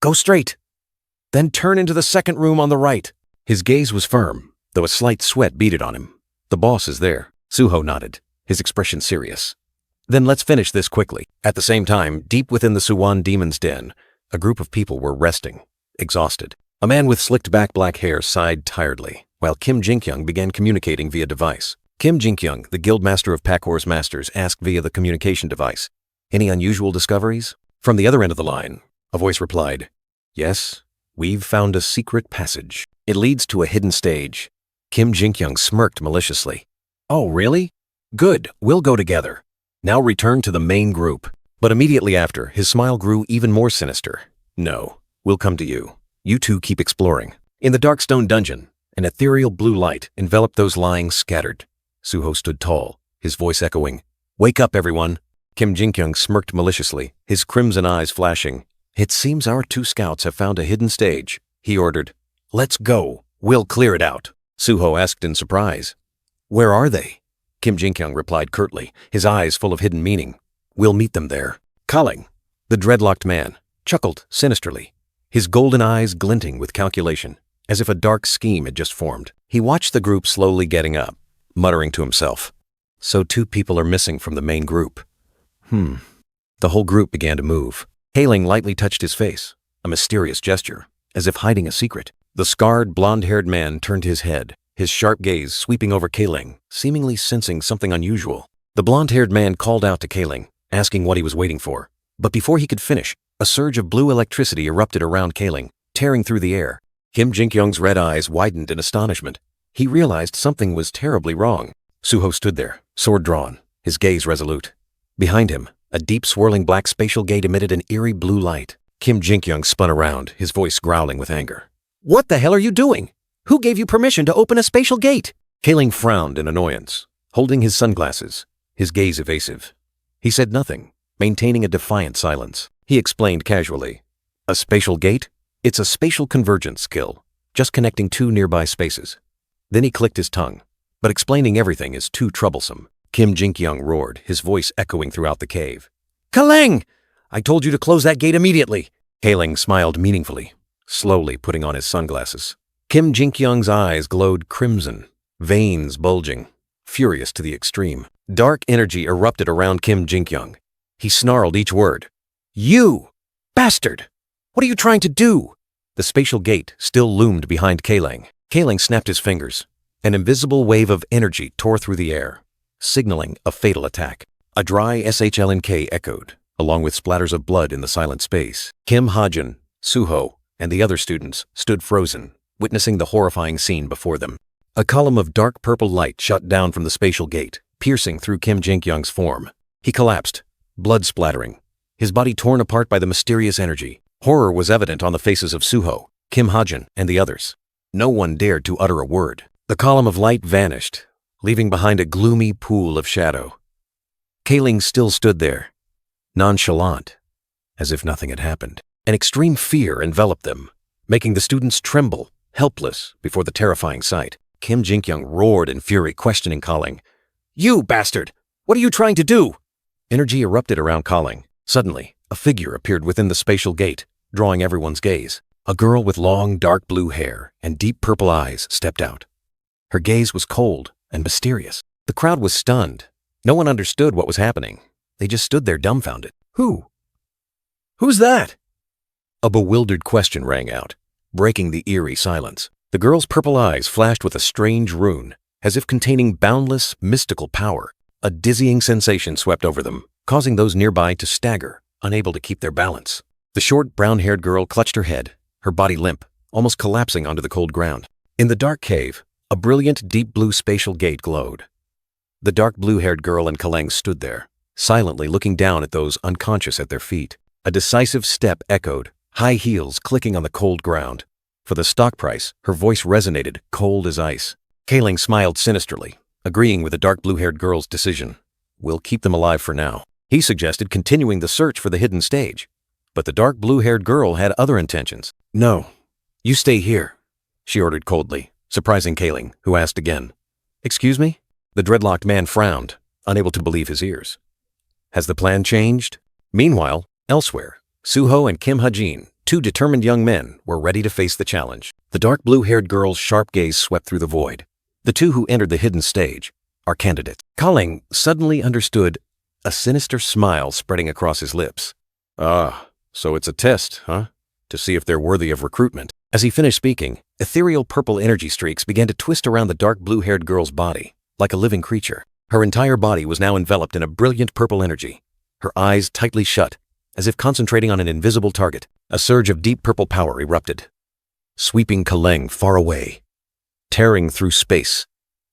S1: Go straight. Then turn into the second room on the right. His gaze was firm, though a slight sweat beaded on him. "The boss is there." Suho nodded, his expression serious. "Then let's finish this quickly." At the same time, deep within the Suwon demon's den, a group of people were resting, exhausted. A man with slicked back black hair sighed tiredly, while Kim Jin-kyung began communicating via device. Kim Jin-kyung, the guildmaster of Pakor's masters, asked via the communication device, "Any unusual discoveries?" From the other end of the line, a voice replied, "Yes, we've found a secret passage. It leads to a hidden stage." Kim Jin-kyung smirked maliciously. "Oh, really? Good, we'll go together. Now return to the main group." But immediately after, his smile grew even more sinister. "No, we'll come to you. You two keep exploring." In the dark stone dungeon, an ethereal blue light enveloped those lying scattered. Suho stood tall, his voice echoing, "Wake up, everyone." Kim Jin-kyung smirked maliciously, his crimson eyes flashing. "It seems our two scouts have found a hidden stage," he ordered. "Let's go. We'll clear it out." Suho asked in surprise, "Where are they?" Kim Jin-kyung replied curtly, his eyes full of hidden meaning. "We'll meet them there." Kaling, the dreadlocked man, chuckled sinisterly, his golden eyes glinting with calculation, as if a dark scheme had just formed. He watched the group slowly getting up, muttering to himself, "So 2 people are missing from the main group. The whole group began to move. Kaling lightly touched his face, a mysterious gesture, as if hiding a secret. The scarred, blonde-haired man turned his head, his sharp gaze sweeping over Kaling, seemingly sensing something unusual. The blonde-haired man called out to Kaling, asking what he was waiting for. But before he could finish, a surge of blue electricity erupted around Kaling, tearing through the air. Kim Jin-kyung's red eyes widened in astonishment. He realized something was terribly wrong. Suho stood there, sword drawn, his gaze resolute. Behind him, a deep swirling black spatial gate emitted an eerie blue light. Kim Jin-kyung spun around, his voice growling with anger. "What the hell are you doing? Who gave you permission to open a spatial gate?" Kaling frowned in annoyance, holding his sunglasses, his gaze evasive. He said nothing, maintaining a defiant silence. He explained casually, "A spatial gate? It's a spatial convergence skill, just connecting 2 nearby spaces." Then he clicked his tongue. But explaining everything is too troublesome. Kim Jin-kyung roared, his voice echoing throughout the cave. "Kaling! I told you to close that gate immediately." Kaling smiled meaningfully, slowly putting on his sunglasses. Kim Jin-kyung's eyes glowed crimson, veins bulging, furious to the extreme. Dark energy erupted around Kim Jin-kyung. He snarled each word. "You! Bastard! What are you trying to do?" The spatial gate still loomed behind Kaling. Kaling snapped his fingers. An invisible wave of energy tore through the air, signaling a fatal attack. A dry SHLNK echoed, along with splatters of blood in the silent space. Kim Ha-jin, Suho, and the other students stood frozen, witnessing the horrifying scene before them. A column of dark purple light shot down from the spatial gate, piercing through Kim Jin-kyung's form. He collapsed, blood splattering, his body torn apart by the mysterious energy. Horror was evident on the faces of Suho, Kim Ha-jin, and the others. No one dared to utter a word. The column of light vanished, leaving behind a gloomy pool of shadow. Kaling still stood there, nonchalant, as if nothing had happened. An extreme fear enveloped them, making the students tremble, helpless before the terrifying sight. Kim Jin-kyung roared in fury, questioning Kaling. "You bastard! What are you trying to do?" Energy erupted around Kaling. Suddenly, a figure appeared within the spatial gate, drawing everyone's gaze. A girl with long, dark blue hair and deep purple eyes stepped out. Her gaze was cold and mysterious. The crowd was stunned. No one understood what was happening. They just stood there dumbfounded. "Who? Who's that?" A bewildered question rang out, breaking the eerie silence. The girl's purple eyes flashed with a strange rune, as if containing boundless, mystical power. A dizzying sensation swept over them, causing those nearby to stagger, unable to keep their balance. The short, brown-haired girl clutched her head, her body limp, almost collapsing onto the cold ground. In the dark cave, a brilliant, deep blue spatial gate glowed. The dark blue-haired girl and Kaling stood there, silently looking down at those unconscious at their feet. A decisive step echoed, high heels clicking on the cold ground. For the stock price, her voice resonated, cold as ice. Kaling smiled sinisterly, agreeing with the dark blue-haired girl's decision. "We'll keep them alive for now." He suggested continuing the search for the hidden stage. But the dark blue-haired girl had other intentions. "No, you stay here," she ordered coldly, surprising Kaling, who asked again. "Excuse me?" The dreadlocked man frowned, unable to believe his ears. "Has the plan changed?" Meanwhile, elsewhere, Suho and Kim Ha-jin, Two determined young men were ready to face the challenge. The dark blue-haired girl's sharp gaze swept through the void. The two who entered the hidden stage are candidates. Kaleng suddenly understood, a sinister smile spreading across his lips. Ah, so it's a test, huh? To see if they're worthy of recruitment. As he finished speaking, ethereal purple energy streaks began to twist around the dark blue-haired girl's body, like a living creature. Her entire body was now enveloped in a brilliant purple energy. Her eyes tightly shut, as if concentrating on an invisible target. A surge of deep purple power erupted, sweeping Kaleng far away, tearing through space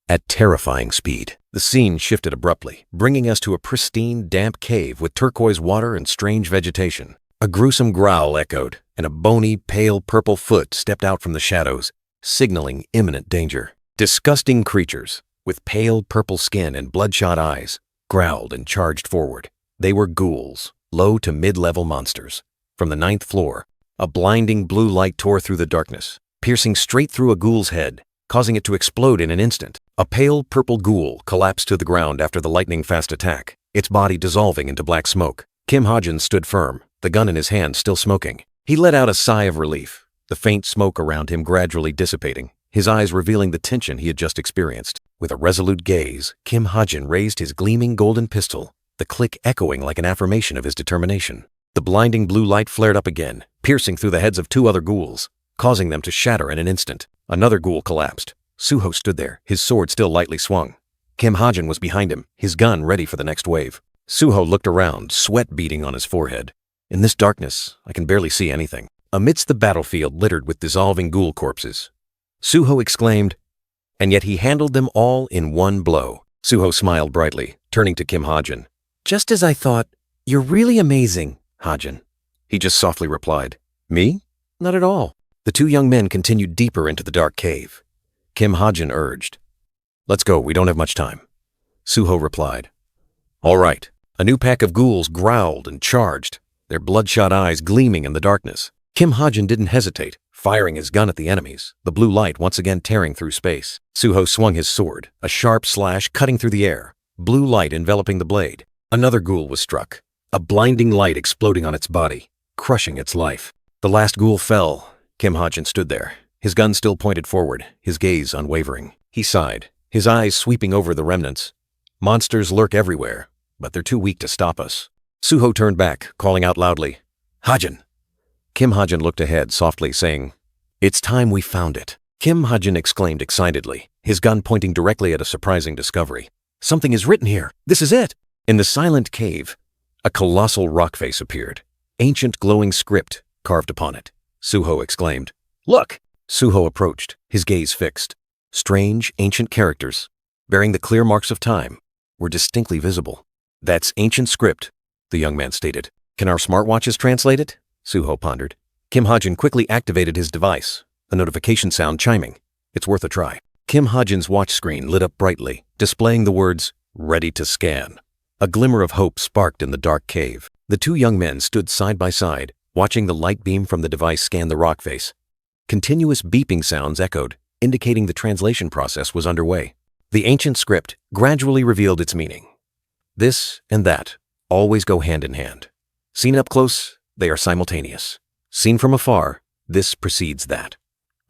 S1: at terrifying speed. The scene shifted abruptly, bringing us to a pristine, damp cave with turquoise water and strange vegetation. A gruesome growl echoed, and a bony, pale purple foot stepped out from the shadows, signaling imminent danger. Disgusting creatures, with pale purple skin and bloodshot eyes, growled and charged forward. They were ghouls, low to mid-level monsters. From the 9th floor, a blinding blue light tore through the darkness, piercing straight through a ghoul's head, causing it to explode in an instant. A pale purple ghoul collapsed to the ground after the lightning-fast attack, its body dissolving into black smoke. Kim Ha-jin stood firm, the gun in his hand still smoking. He let out a sigh of relief, the faint smoke around him gradually dissipating, his eyes revealing the tension he had just experienced. With a resolute gaze, Kim Ha-jin raised his gleaming golden pistol, the click echoing like an affirmation of his determination. The blinding blue light flared up again, piercing through the heads of two other ghouls, causing them to shatter in an instant. Another ghoul collapsed. Suho stood there, his sword still lightly swung. Kim Ha-jin was behind him, his gun ready for the next wave. Suho looked around, sweat beading on his forehead. In this darkness, I can barely see anything. Amidst the battlefield littered with dissolving ghoul corpses, Suho exclaimed, and yet he handled them all in one blow. Suho smiled brightly, turning to Kim Ha-jin. Just as I thought, you're really amazing, Ha-jin. He just softly replied, Me? Not at all. The two young men continued deeper into the dark cave. Kim Ha-jin urged, Let's go, we don't have much time. Suho replied, All right. A new pack of ghouls growled and charged, their bloodshot eyes gleaming in the darkness. Kim Ha-jin didn't hesitate, firing his gun at the enemies, the blue light once again tearing through space. Suho swung his sword, a sharp slash cutting through the air, blue light enveloping the blade. Another ghoul was struck, a blinding light exploding on its body, crushing its life. The last ghoul fell. Kim Ha-jin stood there, his gun still pointed forward, his gaze unwavering. He sighed, his eyes sweeping over the remnants. Monsters lurk everywhere, but they're too weak to stop us. Suho turned back, calling out loudly, Ha-jin! Kim Ha-jin looked ahead, softly saying, It's time we found it. Kim Ha-jin exclaimed excitedly, his gun pointing directly at a surprising discovery. Something is written here. This is it. In the silent cave, a colossal rock face appeared, ancient glowing script carved upon it. Suho exclaimed, Look! Suho approached, his gaze fixed. Strange, ancient characters, bearing the clear marks of time, were distinctly visible. That's ancient script, the young man stated. Can our smartwatches translate it? Suho pondered. Kim Ha-jin quickly activated his device, a notification sound chiming. It's worth a try. Kim Ha-jin's watch screen lit up brightly, displaying the words, Ready to scan. A glimmer of hope sparked in the dark cave. The two young men stood side by side, watching the light beam from the device scan the rock face. Continuous beeping sounds echoed, indicating the translation process was underway. The ancient script gradually revealed its meaning. This and that always go hand in hand. Seen up close, they are simultaneous. Seen from afar, this precedes that.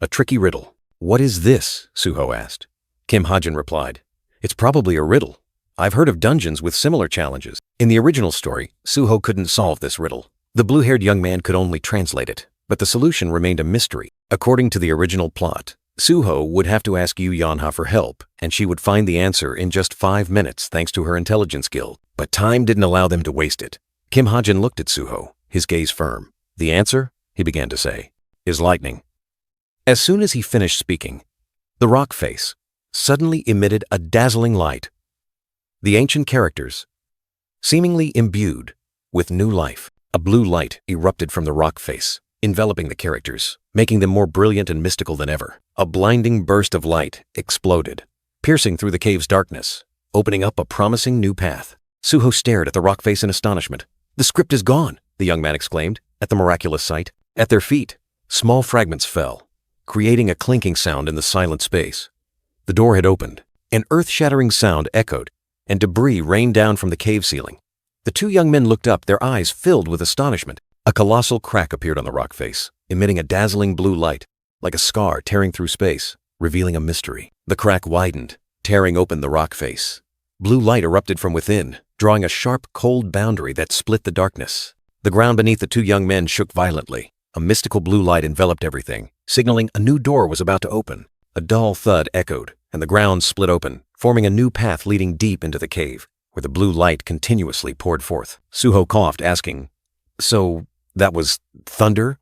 S1: A tricky riddle. What is this? Suho asked. Kim Ha-jin replied, It's probably a riddle. I've heard of dungeons with similar challenges. In the original story, Suho couldn't solve this riddle. The blue-haired young man could only translate it, but the solution remained a mystery. According to the original plot, Suho would have to ask Yu Yanha for help, and she would find the answer in just 5 minutes thanks to her intelligence skill. But time didn't allow them to waste it. Kim Ha-jin looked at Suho, his gaze firm. The answer, he began to say, is lightning. As soon as he finished speaking, the rock face suddenly emitted a dazzling light. The ancient characters, seemingly imbued with new life. A blue light erupted from the rock face, enveloping the characters, making them more brilliant and mystical than ever. A blinding burst of light exploded, piercing through the cave's darkness, opening up a promising new path. Suho stared at the rock face in astonishment. The script is gone, the young man exclaimed, at the miraculous sight. At their feet, small fragments fell, creating a clinking sound in the silent space. The door had opened, an earth-shattering sound echoed, and debris rained down from the cave ceiling. The two young men looked up, their eyes filled with astonishment. A A colossal crack appeared on the rock face, emitting a dazzling blue light, like a scar tearing through space, revealing a mystery. The crack widened, tearing open the rock face. Blue light erupted from within, drawing a sharp, cold boundary that split the darkness. The ground beneath the two young men shook violently. A mystical blue light enveloped everything, signaling a new door was about to open. A dull thud echoed, and the ground split open, forming a new path leading deep into the cave, where the blue light continuously poured forth. Suho coughed, asking, "So, that was thunder?"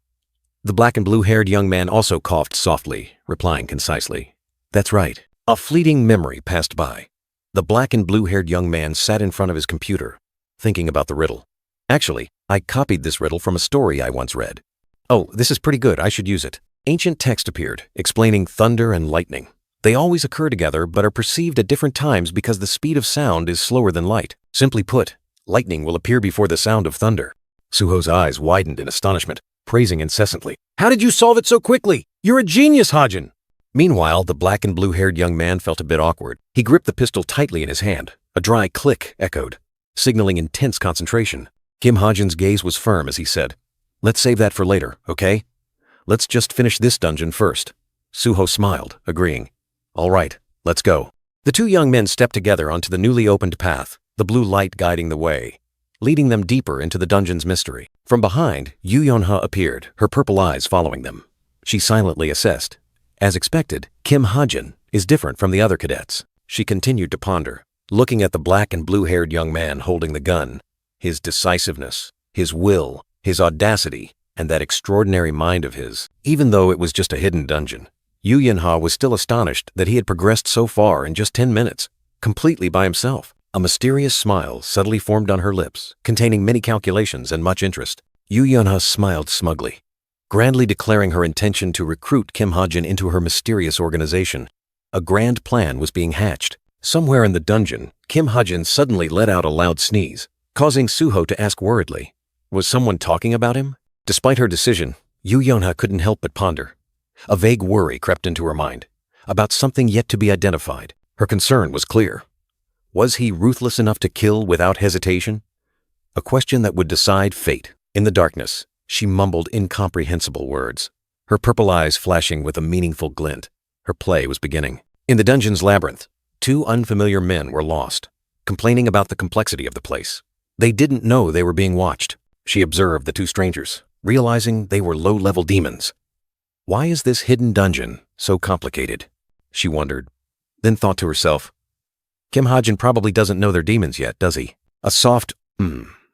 S1: The black and blue-haired young man also coughed softly, replying concisely, "That's right." A fleeting memory passed by. The black and blue-haired young man sat in front of his computer, thinking about the riddle. "Actually, I copied this riddle from a story I once read. Oh, this is pretty good, I should use it." Ancient text appeared, explaining thunder and lightning. They always occur together but are perceived at different times because the speed of sound is slower than light. Simply put, lightning will appear before the sound of thunder. Suho's eyes widened in astonishment, praising incessantly. "How did you solve it so quickly? You're a genius, Hajin!" Meanwhile, the black and blue-haired young man felt a bit awkward. He gripped the pistol tightly in his hand. A dry click echoed, signaling intense concentration. Kim Hajin's gaze was firm as he said, "Let's save that for later, okay? Let's just finish this dungeon first." Suho smiled, agreeing. "All right, let's go." The two young men stepped together onto the newly opened path, the blue light guiding the way, leading them deeper into the dungeon's mystery. From behind, Yu Yonha appeared, her purple eyes following them. She silently assessed. As expected, Kim Hajin is different from the other cadets. She continued to ponder, looking at the black and blue-haired young man holding the gun. His decisiveness, his will, his audacity, and that extraordinary mind of his. Even though it was just a hidden dungeon, Yu Yonha was still astonished that he had progressed so far in just 10 minutes, completely by himself. A mysterious smile subtly formed on her lips, containing many calculations and much interest. Yu Yonha smiled smugly, grandly declaring her intention to recruit Kim Hajin into her mysterious organization. A grand plan was being hatched. Somewhere in the dungeon, Kim Hajin suddenly let out a loud sneeze, causing Suho to ask worriedly, was someone talking about him? Despite her decision, Yu Yonha couldn't help but ponder. A vague worry crept into her mind, about something yet to be identified. Her concern was clear. Was he ruthless enough to kill without hesitation? A question that would decide fate. In the darkness, she mumbled incomprehensible words, her purple eyes flashing with a meaningful glint. Her play was beginning. In the dungeon's labyrinth, two unfamiliar men were lost, complaining about the complexity of the place. They didn't know they were being watched. She observed the two strangers, realizing they were low-level demons. Why is this hidden dungeon so complicated? She wondered, then thought to herself, Kim Hajin probably doesn't know they're demons yet, does he? A soft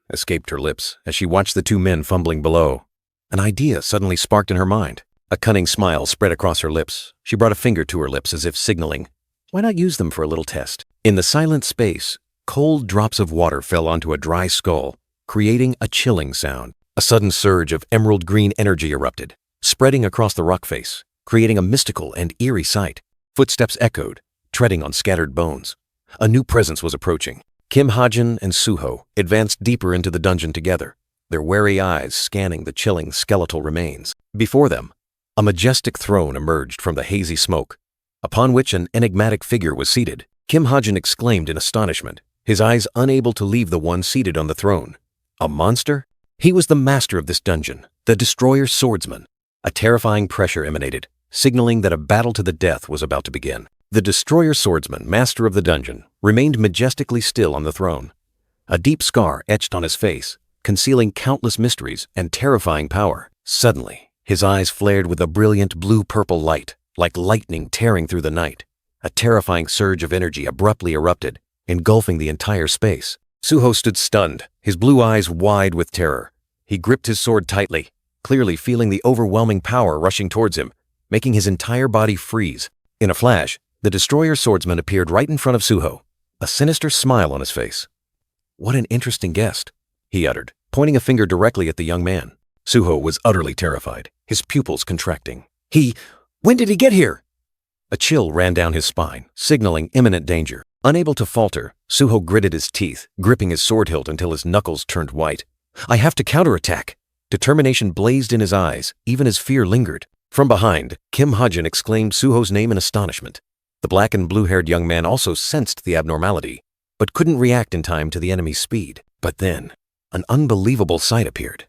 S1: escaped her lips as she watched the two men fumbling below. An idea suddenly sparked in her mind. A cunning smile spread across her lips. She brought a finger to her lips as if signaling, why not use them for a little test? In the silent space, cold drops of water fell onto a dry skull, creating a chilling sound. A sudden surge of emerald green energy erupted, spreading across the rock face, creating a mystical and eerie sight. Footsteps echoed, treading on scattered bones. A new presence was approaching. Kim Hajin and Suho advanced deeper into the dungeon together, their wary eyes scanning the chilling skeletal remains. Before them, a majestic throne emerged from the hazy smoke, upon which an enigmatic figure was seated. Kim Hajin exclaimed in astonishment, his eyes unable to leave the one seated on the throne. A monster? He was the master of this dungeon, the Destroyer Swordsman. A terrifying pressure emanated, signaling that a battle to the death was about to begin. The Destroyer Swordsman, master of the dungeon, remained majestically still on the throne. A deep scar etched on his face, concealing countless mysteries and terrifying power. Suddenly, his eyes flared with a brilliant blue-purple light, like lightning tearing through the night. A terrifying surge of energy abruptly erupted, engulfing the entire space. Suho stood stunned, his blue eyes wide with terror. He gripped his sword tightly, clearly feeling the overwhelming power rushing towards him, making his entire body freeze. In a flash, the Destroyer Swordsman appeared right in front of Suho, a sinister smile on his face. What an interesting guest, he uttered, pointing a finger directly at the young man. Suho was utterly terrified, his pupils contracting. When did he get here? A chill ran down his spine, signaling imminent danger. Unable to falter, Suho gritted his teeth, gripping his sword hilt until his knuckles turned white. I have to counterattack. Determination blazed in his eyes, even as fear lingered. From behind, Kim Hajin exclaimed Suho's name in astonishment. The black and blue-haired young man also sensed the abnormality, but couldn't react in time to the enemy's speed. But then, an unbelievable sight appeared.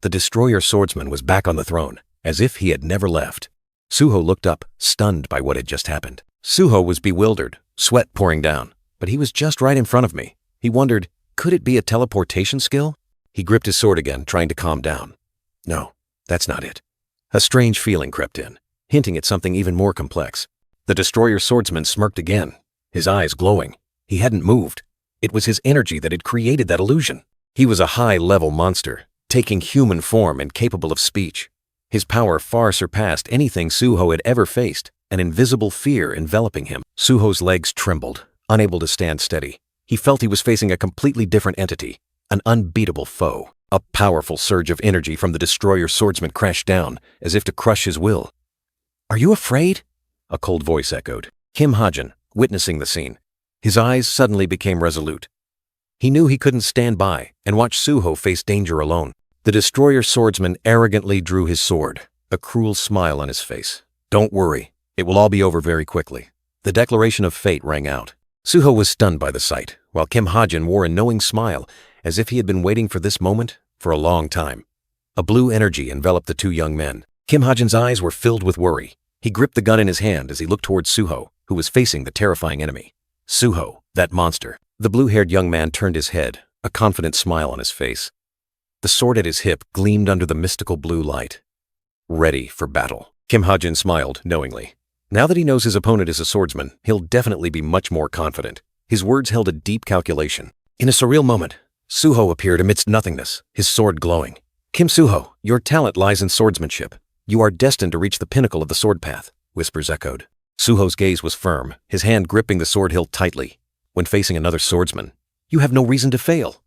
S1: The destroyer swordsman was back on the throne, as if he had never left. Suho looked up, stunned by what had just happened. Suho was bewildered, sweat pouring down, but he was just right in front of me. He wondered, could it be a teleportation skill? He gripped his sword again, trying to calm down. No, that's not it. A strange feeling crept in, hinting at something even more complex. The destroyer swordsman smirked again, his eyes glowing. He hadn't moved. It was his energy that had created that illusion. He was a high-level monster, taking human form and capable of speech. His power far surpassed anything Suho had ever faced, an invisible fear enveloping him. Suho's legs trembled, unable to stand steady. He felt he was facing a completely different entity, an unbeatable foe. A powerful surge of energy from the destroyer swordsman crashed down, as if to crush his will. "Are you afraid?" a cold voice echoed. Kim Hajin, witnessing the scene. His eyes suddenly became resolute. He knew he couldn't stand by and watch Suho face danger alone. The destroyer swordsman arrogantly drew his sword, a cruel smile on his face. "Don't worry, it will all be over very quickly." The declaration of fate rang out. Suho was stunned by the sight, while Kim Hajin wore a knowing smile, as if he had been waiting for this moment for a long time. A blue energy enveloped the two young men. Kim Hajin's eyes were filled with worry. He gripped the gun in his hand as he looked towards Suho, who was facing the terrifying enemy. Suho, that monster. The blue-haired young man turned his head, a confident smile on his face. The sword at his hip gleamed under the mystical blue light. Ready for battle. Kim Hajin smiled knowingly. Now that he knows his opponent is a swordsman, he'll definitely be much more confident. His words held a deep calculation. In a surreal moment, Suho appeared amidst nothingness, his sword glowing. "Kim Suho, your talent lies in swordsmanship. You are destined to reach the pinnacle of the sword path," whispers echoed. Suho's gaze was firm, his hand gripping the sword hilt tightly. When facing another swordsman, "You have no reason to fail."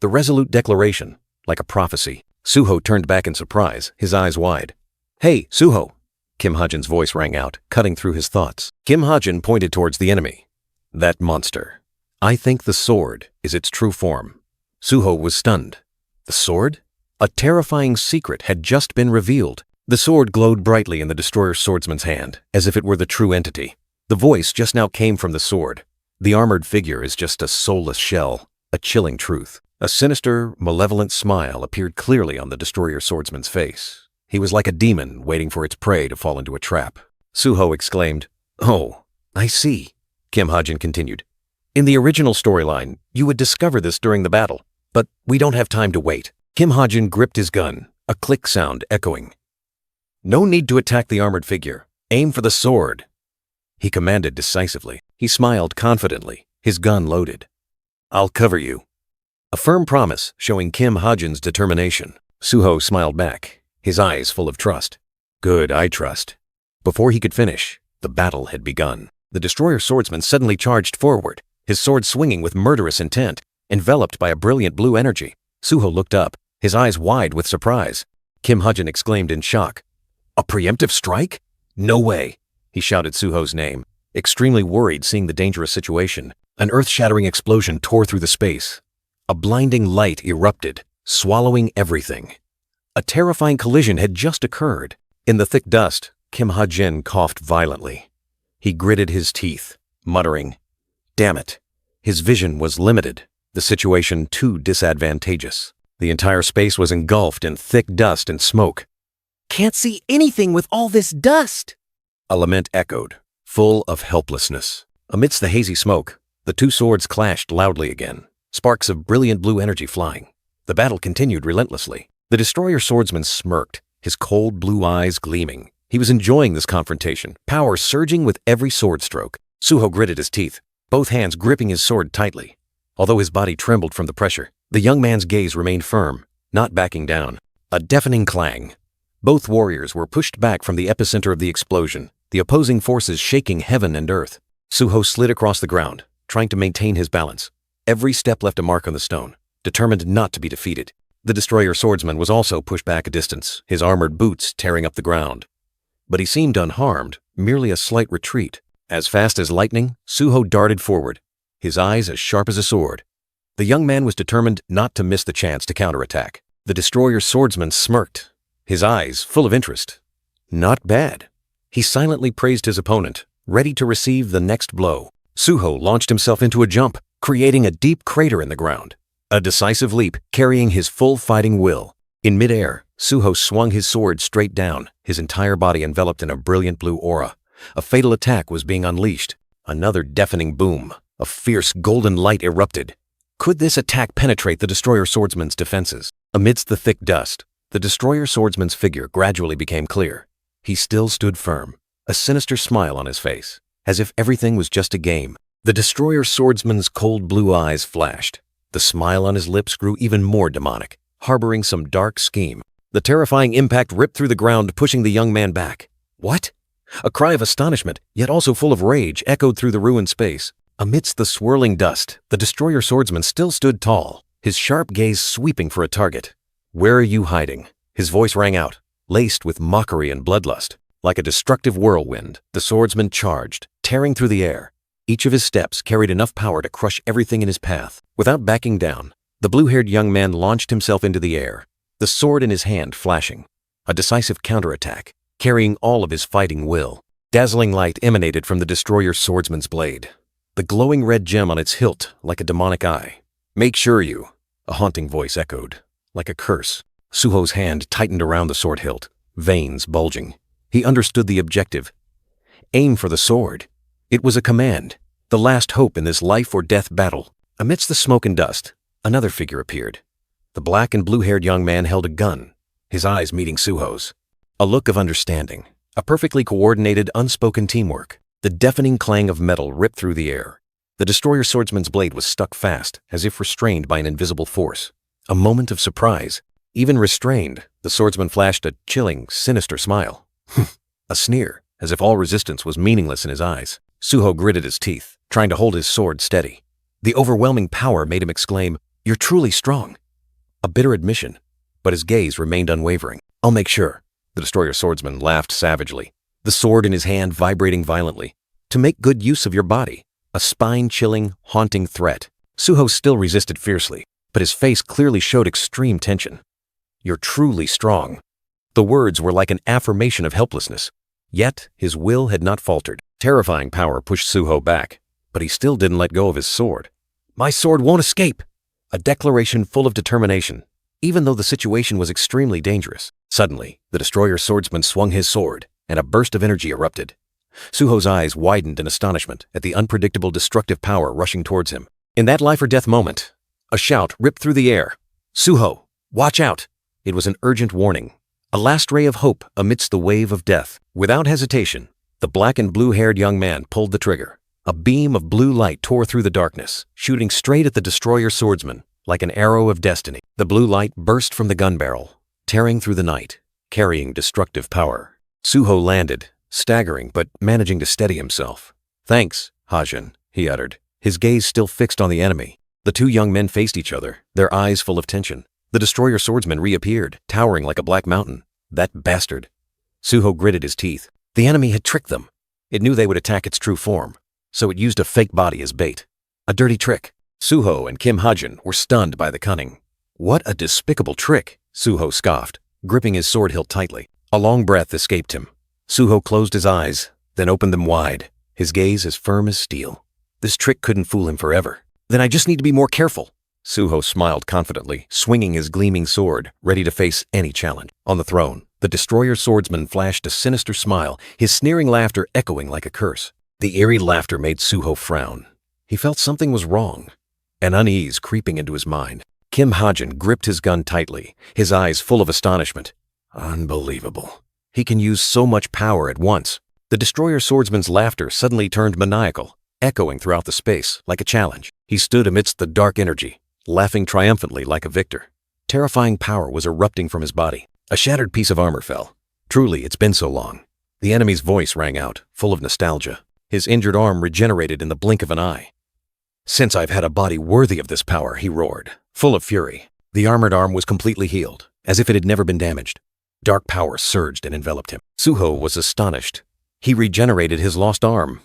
S1: The resolute declaration, like a prophecy. Suho turned back in surprise, his eyes wide. "Hey, Suho!" Kim Hajin's voice rang out, cutting through his thoughts. Kim Hajin pointed towards the enemy. "That monster. I think the sword is its true form." Suho was stunned. The sword? A terrifying secret had just been revealed. The sword glowed brightly in the destroyer swordsman's hand, as if it were the true entity. The voice just now came from the sword. "The armored figure is just a soulless shell, a chilling truth." A sinister, malevolent smile appeared clearly on the destroyer swordsman's face. He was like a demon waiting for its prey to fall into a trap. Suho exclaimed, "Oh, I see," Kim Hajin continued. "In the original storyline, you would discover this during the battle, but we don't have time to wait." Kim Hajin gripped his gun, a click sound echoing. "No need to attack the armored figure. Aim for the sword," he commanded decisively. He smiled confidently, his gun loaded. "I'll cover you." A firm promise showing Kim Hajin's determination. Suho smiled back, his eyes full of trust. "Good, I trust." Before he could finish, the battle had begun. The destroyer swordsman suddenly charged forward, his sword swinging with murderous intent, enveloped by a brilliant blue energy. Suho looked up, his eyes wide with surprise. Kim Hajin exclaimed in shock. "A preemptive strike? No way!" He shouted Suho's name, extremely worried seeing the dangerous situation. An earth-shattering explosion tore through the space. A blinding light erupted, swallowing everything. A terrifying collision had just occurred. In the thick dust, Kim Hajin coughed violently. He gritted his teeth, muttering, "Damn it." His vision was limited, the situation too disadvantageous. The entire space was engulfed in thick dust and smoke.
S2: "Can't see anything with all this dust!"
S1: A lament echoed, full of helplessness. Amidst the hazy smoke, the two swords clashed loudly again, sparks of brilliant blue energy flying. The battle continued relentlessly. The destroyer swordsman smirked, his cold blue eyes gleaming. He was enjoying this confrontation, power surging with every sword stroke. Suho gritted his teeth, both hands gripping his sword tightly. Although his body trembled from the pressure, the young man's gaze remained firm, not backing down. A deafening clang. Both warriors were pushed back from the epicenter of the explosion, the opposing forces shaking heaven and earth. Suho slid across the ground, trying to maintain his balance. Every step left a mark on the stone, determined not to be defeated. The destroyer swordsman was also pushed back a distance, his armored boots tearing up the ground. But he seemed unharmed, merely a slight retreat. As fast as lightning, Suho darted forward, his eyes as sharp as a sword. The young man was determined not to miss the chance to counterattack. The destroyer swordsman smirked, his eyes full of interest. Not bad. He silently praised his opponent, ready to receive the next blow. Suho launched himself into a jump, creating a deep crater in the ground. A decisive leap, carrying his full fighting will. In midair, Suho swung his sword straight down, his entire body enveloped in a brilliant blue aura. A fatal attack was being unleashed. Another deafening boom. A fierce golden light erupted. Could this attack penetrate the Destroyer Swordsman's defenses? Amidst the thick dust, the Destroyer Swordsman's figure gradually became clear. He still stood firm, a sinister smile on his face, as if everything was just a game. The Destroyer Swordsman's cold blue eyes flashed. The smile on his lips grew even more demonic, harboring some dark scheme. The terrifying impact ripped through the ground, pushing the young man back. What? A cry of astonishment, yet also full of rage, echoed through the ruined space. Amidst the swirling dust, the Destroyer Swordsman still stood tall, his sharp gaze sweeping for a target. "Where are you hiding?" His voice rang out, laced with mockery and bloodlust. Like a destructive whirlwind, the swordsman charged, tearing through the air. Each of his steps carried enough power to crush everything in his path. Without backing down, the blue-haired young man launched himself into the air, the sword in his hand flashing. A decisive counterattack, carrying all of his fighting will. Dazzling light emanated from the Destroyer Swordsman's blade, the glowing red gem on its hilt like a demonic eye. "Make sure you," a haunting voice echoed, like a curse. Suho's hand tightened around the sword hilt, veins bulging. He understood the objective. Aim for the sword. It was a command, the last hope in this life-or-death battle. Amidst the smoke and dust, another figure appeared. The black and blue-haired young man held a gun, his eyes meeting Suho's. A look of understanding, a perfectly coordinated, unspoken teamwork. The deafening clang of metal ripped through the air. The Destroyer Swordsman's blade was stuck fast, as if restrained by an invisible force. A moment of surprise. Even restrained, the swordsman flashed a chilling, sinister smile. A sneer, as if all resistance was meaningless in his eyes. Suho gritted his teeth, trying to hold his sword steady. The overwhelming power made him exclaim, "You're truly strong." A bitter admission, but his gaze remained unwavering. "I'll make sure." The Destroyer Swordsman laughed savagely, the sword in his hand vibrating violently. "To make good use of your body." A spine-chilling, haunting threat. Suho still resisted fiercely, but his face clearly showed extreme tension. "You're truly strong." The words were like an affirmation of helplessness. Yet, his will had not faltered. Terrifying power pushed Suho back, but he still didn't let go of his sword. "My sword won't escape!" A declaration full of determination, even though the situation was extremely dangerous. Suddenly, the Destroyer Swordsman swung his sword, and a burst of energy erupted. Suho's eyes widened in astonishment at the unpredictable destructive power rushing towards him. In that life-or-death moment, a shout ripped through the air. "Suho, watch out!" It was an urgent warning, a last ray of hope amidst the wave of death. Without hesitation, the black and blue-haired young man pulled the trigger. A beam of blue light tore through the darkness, shooting straight at the Destroyer Swordsman, like an arrow of destiny. The blue light burst from the gun barrel, tearing through the night, carrying destructive power. Suho landed, staggering but managing to steady himself. "Thanks, Hajin," he uttered, his gaze still fixed on the enemy. The two young men faced each other, their eyes full of tension. The Destroyer Swordsman reappeared, towering like a black mountain. That bastard. Suho gritted his teeth. The enemy had tricked them. It knew they would attack its true form, so it used a fake body as bait. A dirty trick. Suho and Kim Hajin were stunned by the cunning. "What a despicable trick," Suho scoffed, gripping his sword hilt tightly. A long breath escaped him. Suho closed his eyes, then opened them wide, his gaze as firm as steel. This trick couldn't fool him forever. "Then I just need to be more careful." Suho smiled confidently, swinging his gleaming sword, ready to face any challenge. On the throne, the Destroyer Swordsman flashed a sinister smile, his sneering laughter echoing like a curse. The eerie laughter made Suho frown. He felt something was wrong, an unease creeping into his mind. Kim Hajin gripped his gun tightly, his eyes full of astonishment. Unbelievable. He can use so much power at once. The Destroyer Swordsman's laughter suddenly turned maniacal, echoing throughout the space like a challenge. He stood amidst the dark energy, laughing triumphantly like a victor. Terrifying power was erupting from his body. A shattered piece of armor fell. "Truly, it's been so long." The enemy's voice rang out, full of nostalgia. His injured arm regenerated in the blink of an eye. "Since I've had a body worthy of this power," he roared, full of fury. The armored arm was completely healed, as if it had never been damaged. Dark power surged and enveloped him. Suho was astonished. He regenerated his lost arm.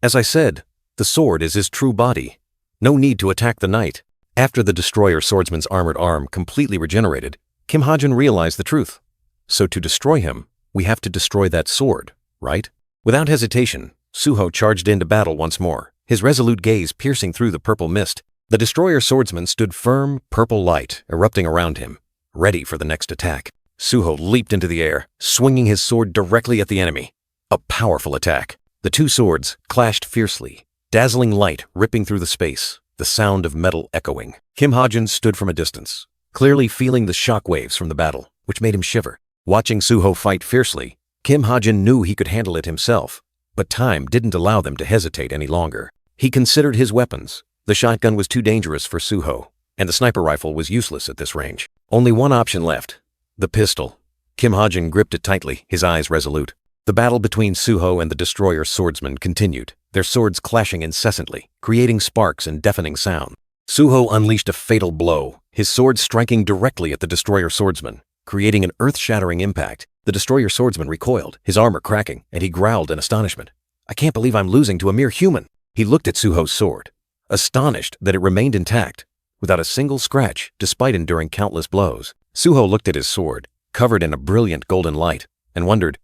S1: As I said, the sword is his true body. No need to attack the knight. After the Destroyer Swordsman's armored arm completely regenerated, Kim Hajin realized the truth. So to destroy him, we have to destroy that sword, right? Without hesitation, Suho charged into battle once more, his resolute gaze piercing through the purple mist. The Destroyer Swordsman stood firm, purple light erupting around him. ready for the next attack. Suho leaped into the air, swinging his sword directly at the enemy. A powerful attack. The two swords clashed fiercely, dazzling light ripping through the space, the sound of metal echoing. Kim Ha-jin stood from a distance, clearly feeling the shock waves from the battle, which made him shiver. Watching Suho fight fiercely, Kim Ha-jin knew he could handle it himself, but time didn't allow them to hesitate any longer. He considered his weapons. The shotgun was too dangerous for Suho, and the sniper rifle was useless at this range. Only one option left: the pistol. Kim Ha-jin gripped it tightly, his eyes resolute. The battle between Suho and the destroyer swordsman continued, their swords clashing incessantly, creating sparks and deafening sound. Suho unleashed a fatal blow, his sword striking directly at the destroyer swordsman, creating an earth-shattering impact. The destroyer swordsman recoiled, his armor cracking, and he growled in astonishment. "I can't believe I'm losing to a mere human." He looked at Suho's sword, astonished that it remained intact, without a single scratch, despite enduring countless blows. Suho looked at his sword, covered in a brilliant golden light, and wondered,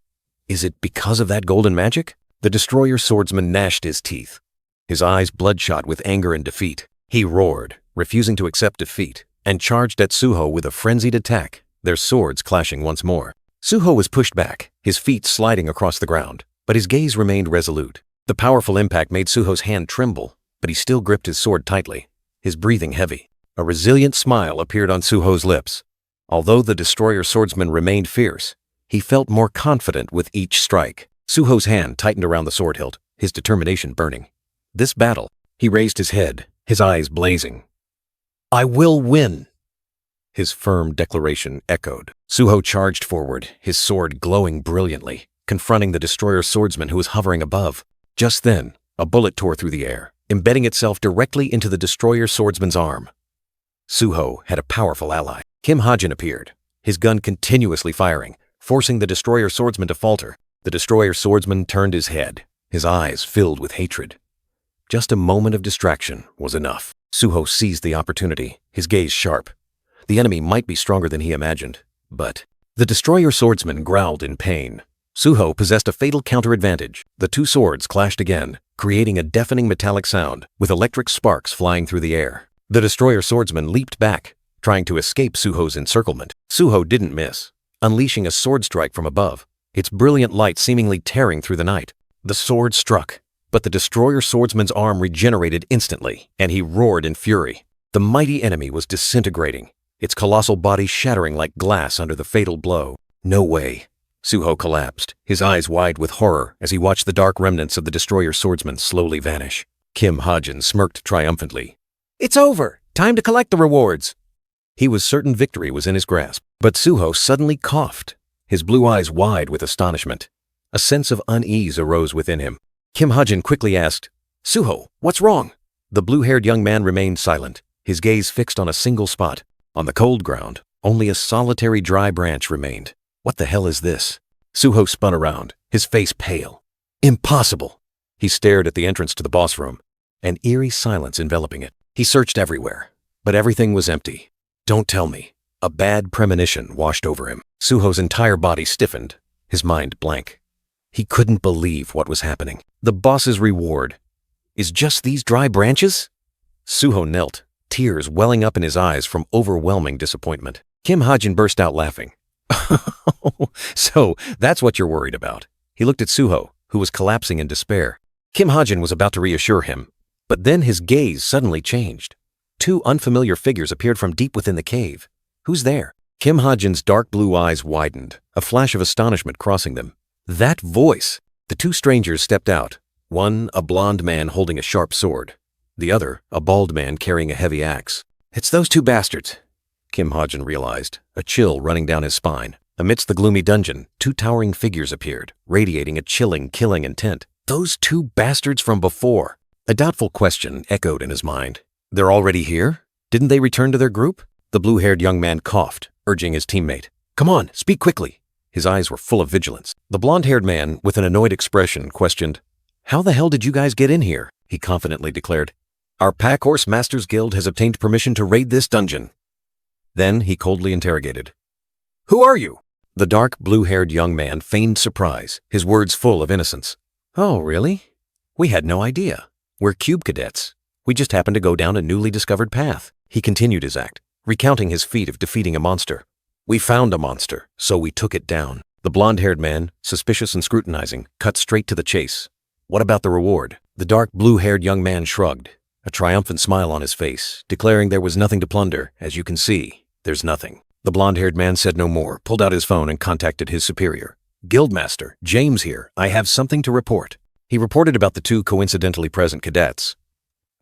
S1: is it because of that golden magic? The destroyer swordsman gnashed his teeth, his eyes bloodshot with anger and defeat. He roared, refusing to accept defeat, and charged at Suho with a frenzied attack, their swords clashing once more. Suho was pushed back, his feet sliding across the ground, but his gaze remained resolute. The powerful impact made Suho's hand tremble, but he still gripped his sword tightly, his breathing heavy. A resilient smile appeared on Suho's lips. Although the destroyer swordsman remained fierce, he felt more confident with each strike. Suho's hand tightened around the sword hilt, his determination burning. This battle, he raised his head, his eyes blazing. "I will win!" His firm declaration echoed. Suho charged forward, his sword glowing brilliantly, confronting the destroyer swordsman who was hovering above. Just then, a bullet tore through the air, embedding itself directly into the destroyer swordsman's arm. Suho had a powerful ally. Kim Ha-jin appeared, his gun continuously firing, forcing the destroyer swordsman to falter. The destroyer swordsman turned his head, his eyes filled with hatred. Just a moment of distraction was enough. Suho seized the opportunity, his gaze sharp. The enemy might be stronger than he imagined, but the destroyer swordsman growled in pain. Suho possessed a fatal counter-advantage. The two swords clashed again, creating a deafening metallic sound, with electric sparks flying through the air. The destroyer swordsman leaped back, trying to escape Suho's encirclement. Suho didn't miss, unleashing a sword strike from above, its brilliant light seemingly tearing through the night. The sword struck, but the destroyer swordsman's arm regenerated instantly, and he roared in fury. The mighty enemy was disintegrating, its colossal body shattering like glass under the fatal blow. No way. Suho collapsed, his eyes wide with horror as he watched the dark remnants of the destroyer swordsman slowly vanish. Kim Ha-jin smirked triumphantly. "It's over! Time to collect the rewards!" He was certain victory was in his grasp, but Suho suddenly coughed, his blue eyes wide with astonishment. A sense of unease arose within him. Kim Ha-jin quickly asked, "Suho, what's wrong?" The blue-haired young man remained silent, his gaze fixed on a single spot. On the cold ground, only a solitary dry branch remained. What the hell is this? Suho spun around, his face pale. Impossible! He stared at the entrance to the boss room, an eerie silence enveloping it. He searched everywhere, but everything was empty. Don't tell me. A bad premonition washed over him. Suho's entire body stiffened, his mind blank. He couldn't believe what was happening. The boss's reward is just these dry branches? Suho knelt, tears welling up in his eyes from overwhelming disappointment. Kim Ha-jin burst out laughing. "So, that's what you're worried about." He looked at Suho, who was collapsing in despair. Kim Ha-jin was about to reassure him, but then his gaze suddenly changed. Two unfamiliar figures appeared from deep within the cave. Who's there? Kim Ha-jin's dark blue eyes widened, a flash of astonishment crossing them. That voice! The two strangers stepped out, one a blond man holding a sharp sword, the other a bald man carrying a heavy axe. "It's those two bastards," Kim Ha-jin realized, a chill running down his spine. Amidst the gloomy dungeon, two towering figures appeared, radiating a chilling, killing intent. Those two bastards from before! A doubtful question echoed in his mind. They're already here? Didn't they return to their group? The blue-haired young man coughed, urging his teammate. "Come on, speak quickly." His eyes were full of vigilance. The blonde-haired man, with an annoyed expression, questioned, "How the hell did you guys get in here?" He confidently declared, "Our Pack Horse Masters Guild has obtained permission to raid this dungeon." Then he coldly interrogated, "Who are you?" The dark, blue-haired young man feigned surprise, his words full of innocence. "Oh, really? We had no idea. We're Cube Cadets. We just happened to go down a newly discovered path." He continued his act, recounting his feat of defeating a monster. "We found a monster, so we took it down." The blonde-haired man, suspicious and scrutinizing, cut straight to the chase. "What about the reward?" The dark blue-haired young man shrugged, a triumphant smile on his face, declaring there was nothing to plunder. "As you can see, there's nothing." The blonde-haired man said no more, pulled out his phone and contacted his superior. "Guildmaster, James here. I have something to report." He reported about the two coincidentally present cadets.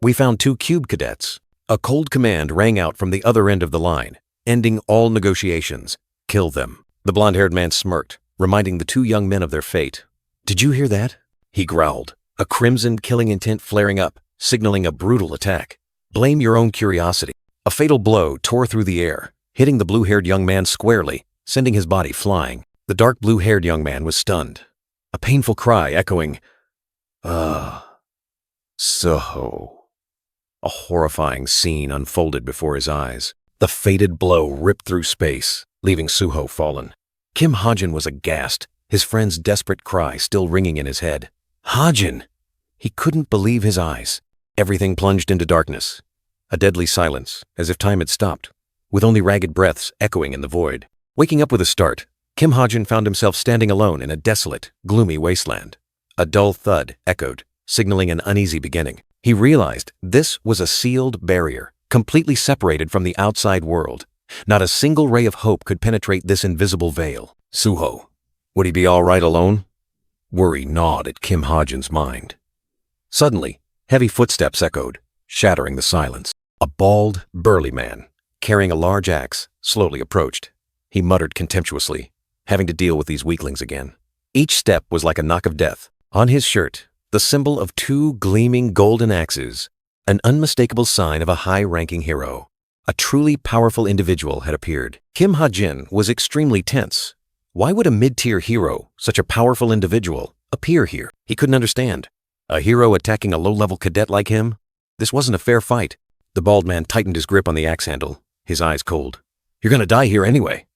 S1: "We found two cube cadets." A cold command rang out from the other end of the line, ending all negotiations. "Kill them." The blonde-haired man smirked, reminding the two young men of their fate. "Did you hear that?" he growled, a crimson killing intent flaring up, signaling a brutal attack. "Blame your own curiosity." A fatal blow tore through the air, hitting the blue-haired young man squarely, sending his body flying. The dark blue-haired young man was stunned, a painful cry echoing, "So." A horrifying scene unfolded before his eyes. The fated blow ripped through space, leaving Suho fallen. Kim Ha-jin was aghast, his friend's desperate cry still ringing in his head. "Ha-jin!" He couldn't believe his eyes. Everything plunged into darkness. A deadly silence, as if time had stopped, with only ragged breaths echoing in the void. Waking up with a start, Kim Ha-jin found himself standing alone in a desolate, gloomy wasteland. A dull thud echoed, signaling an uneasy beginning. He realized this was a sealed barrier, completely separated from the outside world. Not a single ray of hope could penetrate this invisible veil. Suho, would he be all right alone? Worry gnawed at Kim Ha-jin's mind. Suddenly, heavy footsteps echoed, shattering the silence. A bald, burly man, carrying a large axe, slowly approached. He muttered contemptuously, having to deal with these weaklings again. Each step was like a knock of death. On his shirt, the symbol of two gleaming golden axes, an unmistakable sign of a high-ranking hero. A truly powerful individual had appeared. Kim Ha-jin was extremely tense. Why would a mid-tier hero, such a powerful individual, appear here? He couldn't understand. A hero attacking a low-level cadet like him? This wasn't a fair fight. The bald man tightened his grip on the axe handle, his eyes cold. "You're gonna die here anyway."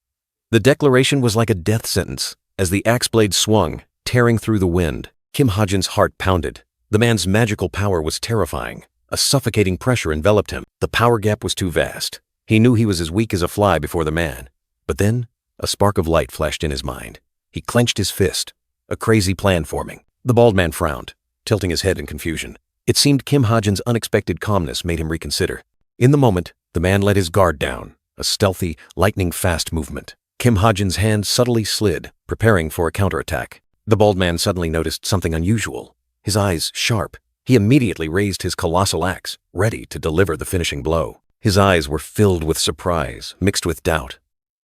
S1: The declaration was like a death sentence, as the axe blade swung, tearing through the wind. Kim Ha-jin's heart pounded. The man's magical power was terrifying. A suffocating pressure enveloped him. The power gap was too vast. He knew he was as weak as a fly before the man. But then, a spark of light flashed in his mind. He clenched his fist, a crazy plan forming. The bald man frowned, tilting his head in confusion. It seemed Kim Ha-jin's unexpected calmness made him reconsider. In the moment, the man let his guard down, a stealthy, lightning-fast movement. Kim Ha-jin's hand subtly slid, preparing for a counterattack. The bald man suddenly noticed something unusual. His eyes sharp. He immediately raised his colossal axe, ready to deliver the finishing blow. His eyes were filled with surprise, mixed with doubt.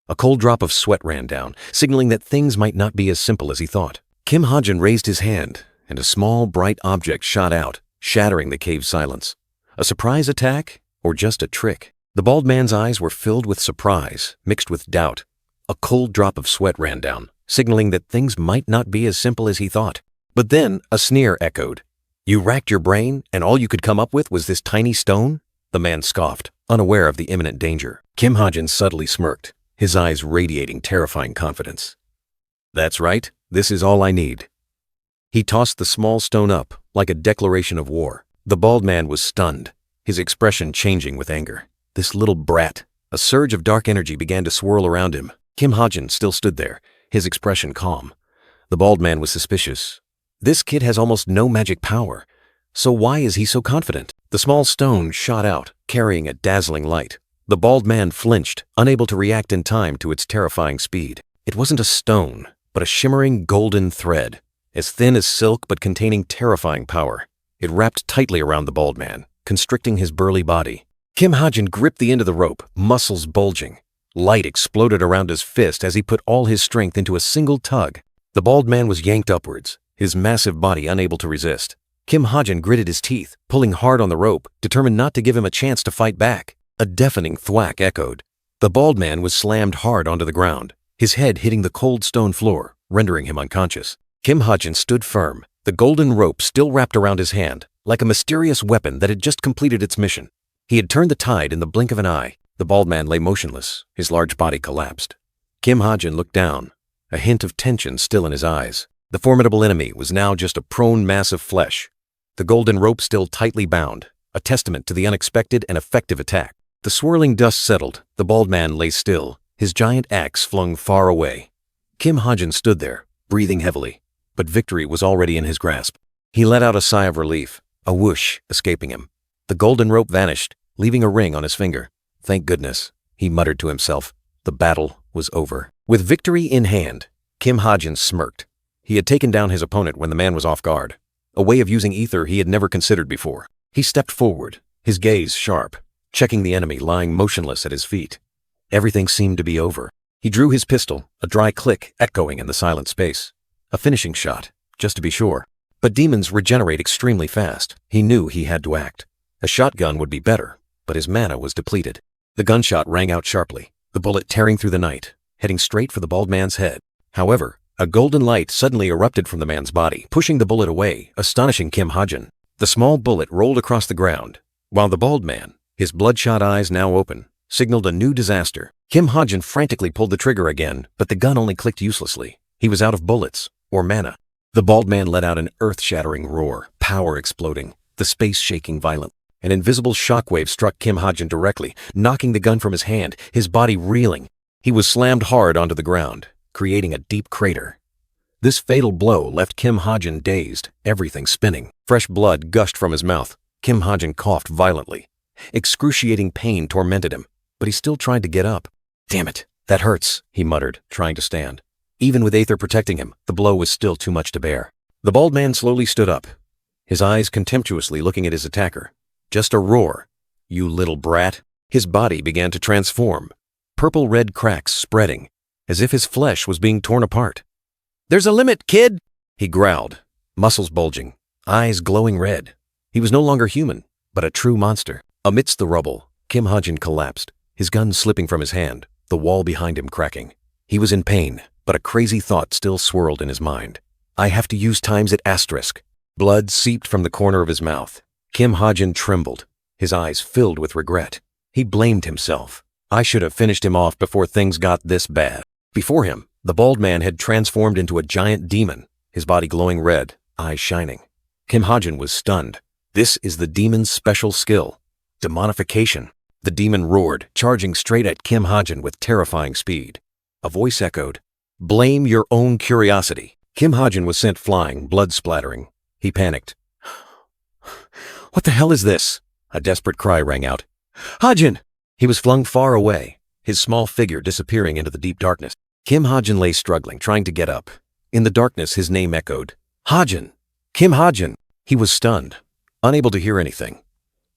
S1: A cold drop of sweat ran down, signaling that things might not be as simple as he thought. Kim Ha-jin raised his hand, and a small, bright object shot out, shattering the cave's silence. A surprise attack, or just a trick? The bald man's eyes were filled with surprise, mixed with doubt. A cold drop of sweat ran down, signaling that things might not be as simple as he thought. But then a sneer echoed. "You racked your brain, and all you could come up with was this tiny stone?" The man scoffed, unaware of the imminent danger. Kim Ha-jin subtly smirked, his eyes radiating terrifying confidence. "That's right, this is all I need." He tossed the small stone up, like a declaration of war. The bald man was stunned, his expression changing with anger. This little brat. A surge of dark energy began to swirl around him. Kim Ha-jin still stood there, his expression calm. The bald man was suspicious. This kid has almost no magic power, so why is he so confident? The small stone shot out, carrying a dazzling light. The bald man flinched, unable to react in time to its terrifying speed. It wasn't a stone, but a shimmering golden thread, as thin as silk but containing terrifying power. It wrapped tightly around the bald man, constricting his burly body. Kim Ha-jin gripped the end of the rope, muscles bulging. Light exploded around his fist as he put all his strength into a single tug. The bald man was yanked upwards, his massive body unable to resist. Kim Ha-jin gritted his teeth, pulling hard on the rope, determined not to give him a chance to fight back. A deafening thwack echoed. The bald man was slammed hard onto the ground, his head hitting the cold stone floor, rendering him unconscious. Kim Ha-jin stood firm, the golden rope still wrapped around his hand, like a mysterious weapon that had just completed its mission. He had turned the tide in the blink of an eye. The bald man lay motionless, his large body collapsed. Kim Ha-jin looked down, a hint of tension still in his eyes. The formidable enemy was now just a prone mass of flesh, the golden rope still tightly bound, a testament to the unexpected and effective attack. The swirling dust settled, the bald man lay still, his giant axe flung far away. Kim Ha-jin stood there, breathing heavily, but victory was already in his grasp. He let out a sigh of relief, a whoosh escaping him. The golden rope vanished, leaving a ring on his finger. Thank goodness, he muttered to himself. The battle was over. With victory in hand, Kim Ha-jin smirked. He had taken down his opponent when the man was off guard, a way of using ether he had never considered before. He stepped forward, his gaze sharp, checking the enemy lying motionless at his feet. Everything seemed to be over. He drew his pistol, a dry click echoing in the silent space. A finishing shot, just to be sure. But demons regenerate extremely fast. He knew he had to act. A shotgun would be better, but his mana was depleted. The gunshot rang out sharply, the bullet tearing through the night, heading straight for the bald man's head. However, a golden light suddenly erupted from the man's body, pushing the bullet away, astonishing Kim Ha-jin. The small bullet rolled across the ground, while the bald man, his bloodshot eyes now open, signaled a new disaster. Kim Ha-jin frantically pulled the trigger again, but the gun only clicked uselessly. He was out of bullets, or mana. The bald man let out an earth-shattering roar, power exploding, the space shaking violently. An invisible shockwave struck Kim Ha-jin directly, knocking the gun from his hand, his body reeling. He was slammed hard onto the ground, creating a deep crater. This fatal blow left Kim Ha-jin dazed, everything spinning. Fresh blood gushed from his mouth. Kim Ha-jin coughed violently. Excruciating pain tormented him, but he still tried to get up. "Damn it, that hurts," he muttered, trying to stand. Even with Aether protecting him, the blow was still too much to bear. The bald man slowly stood up, his eyes contemptuously looking at his attacker. Just a roar. "You little brat." His body began to transform, purple-red cracks spreading, as if his flesh was being torn apart. "There's a limit, kid," he growled, muscles bulging, eyes glowing red. He was no longer human, but a true monster. Amidst the rubble, Kim Ha-jin collapsed, his gun slipping from his hand, the wall behind him cracking. He was in pain, but a crazy thought still swirled in his mind. "I have to use times at asterisk." Blood seeped from the corner of his mouth. Kim Ha-jin trembled, his eyes filled with regret. He blamed himself. "I should have finished him off before things got this bad." Before him, the bald man had transformed into a giant demon, his body glowing red, eyes shining. Kim Ha-jin was stunned. This is the demon's special skill, demonification. The demon roared, charging straight at Kim Ha-jin with terrifying speed. A voice echoed, "Blame your own curiosity." Kim Ha-jin was sent flying, blood splattering. He panicked. "What the hell is this?" A desperate cry rang out. "Ha-jin!" He was flung far away, his small figure disappearing into the deep darkness. Kim Ha-jin lay struggling, trying to get up. In the darkness, his name echoed. "Ha-jin! Kim Ha-jin!" He was stunned, unable to hear anything.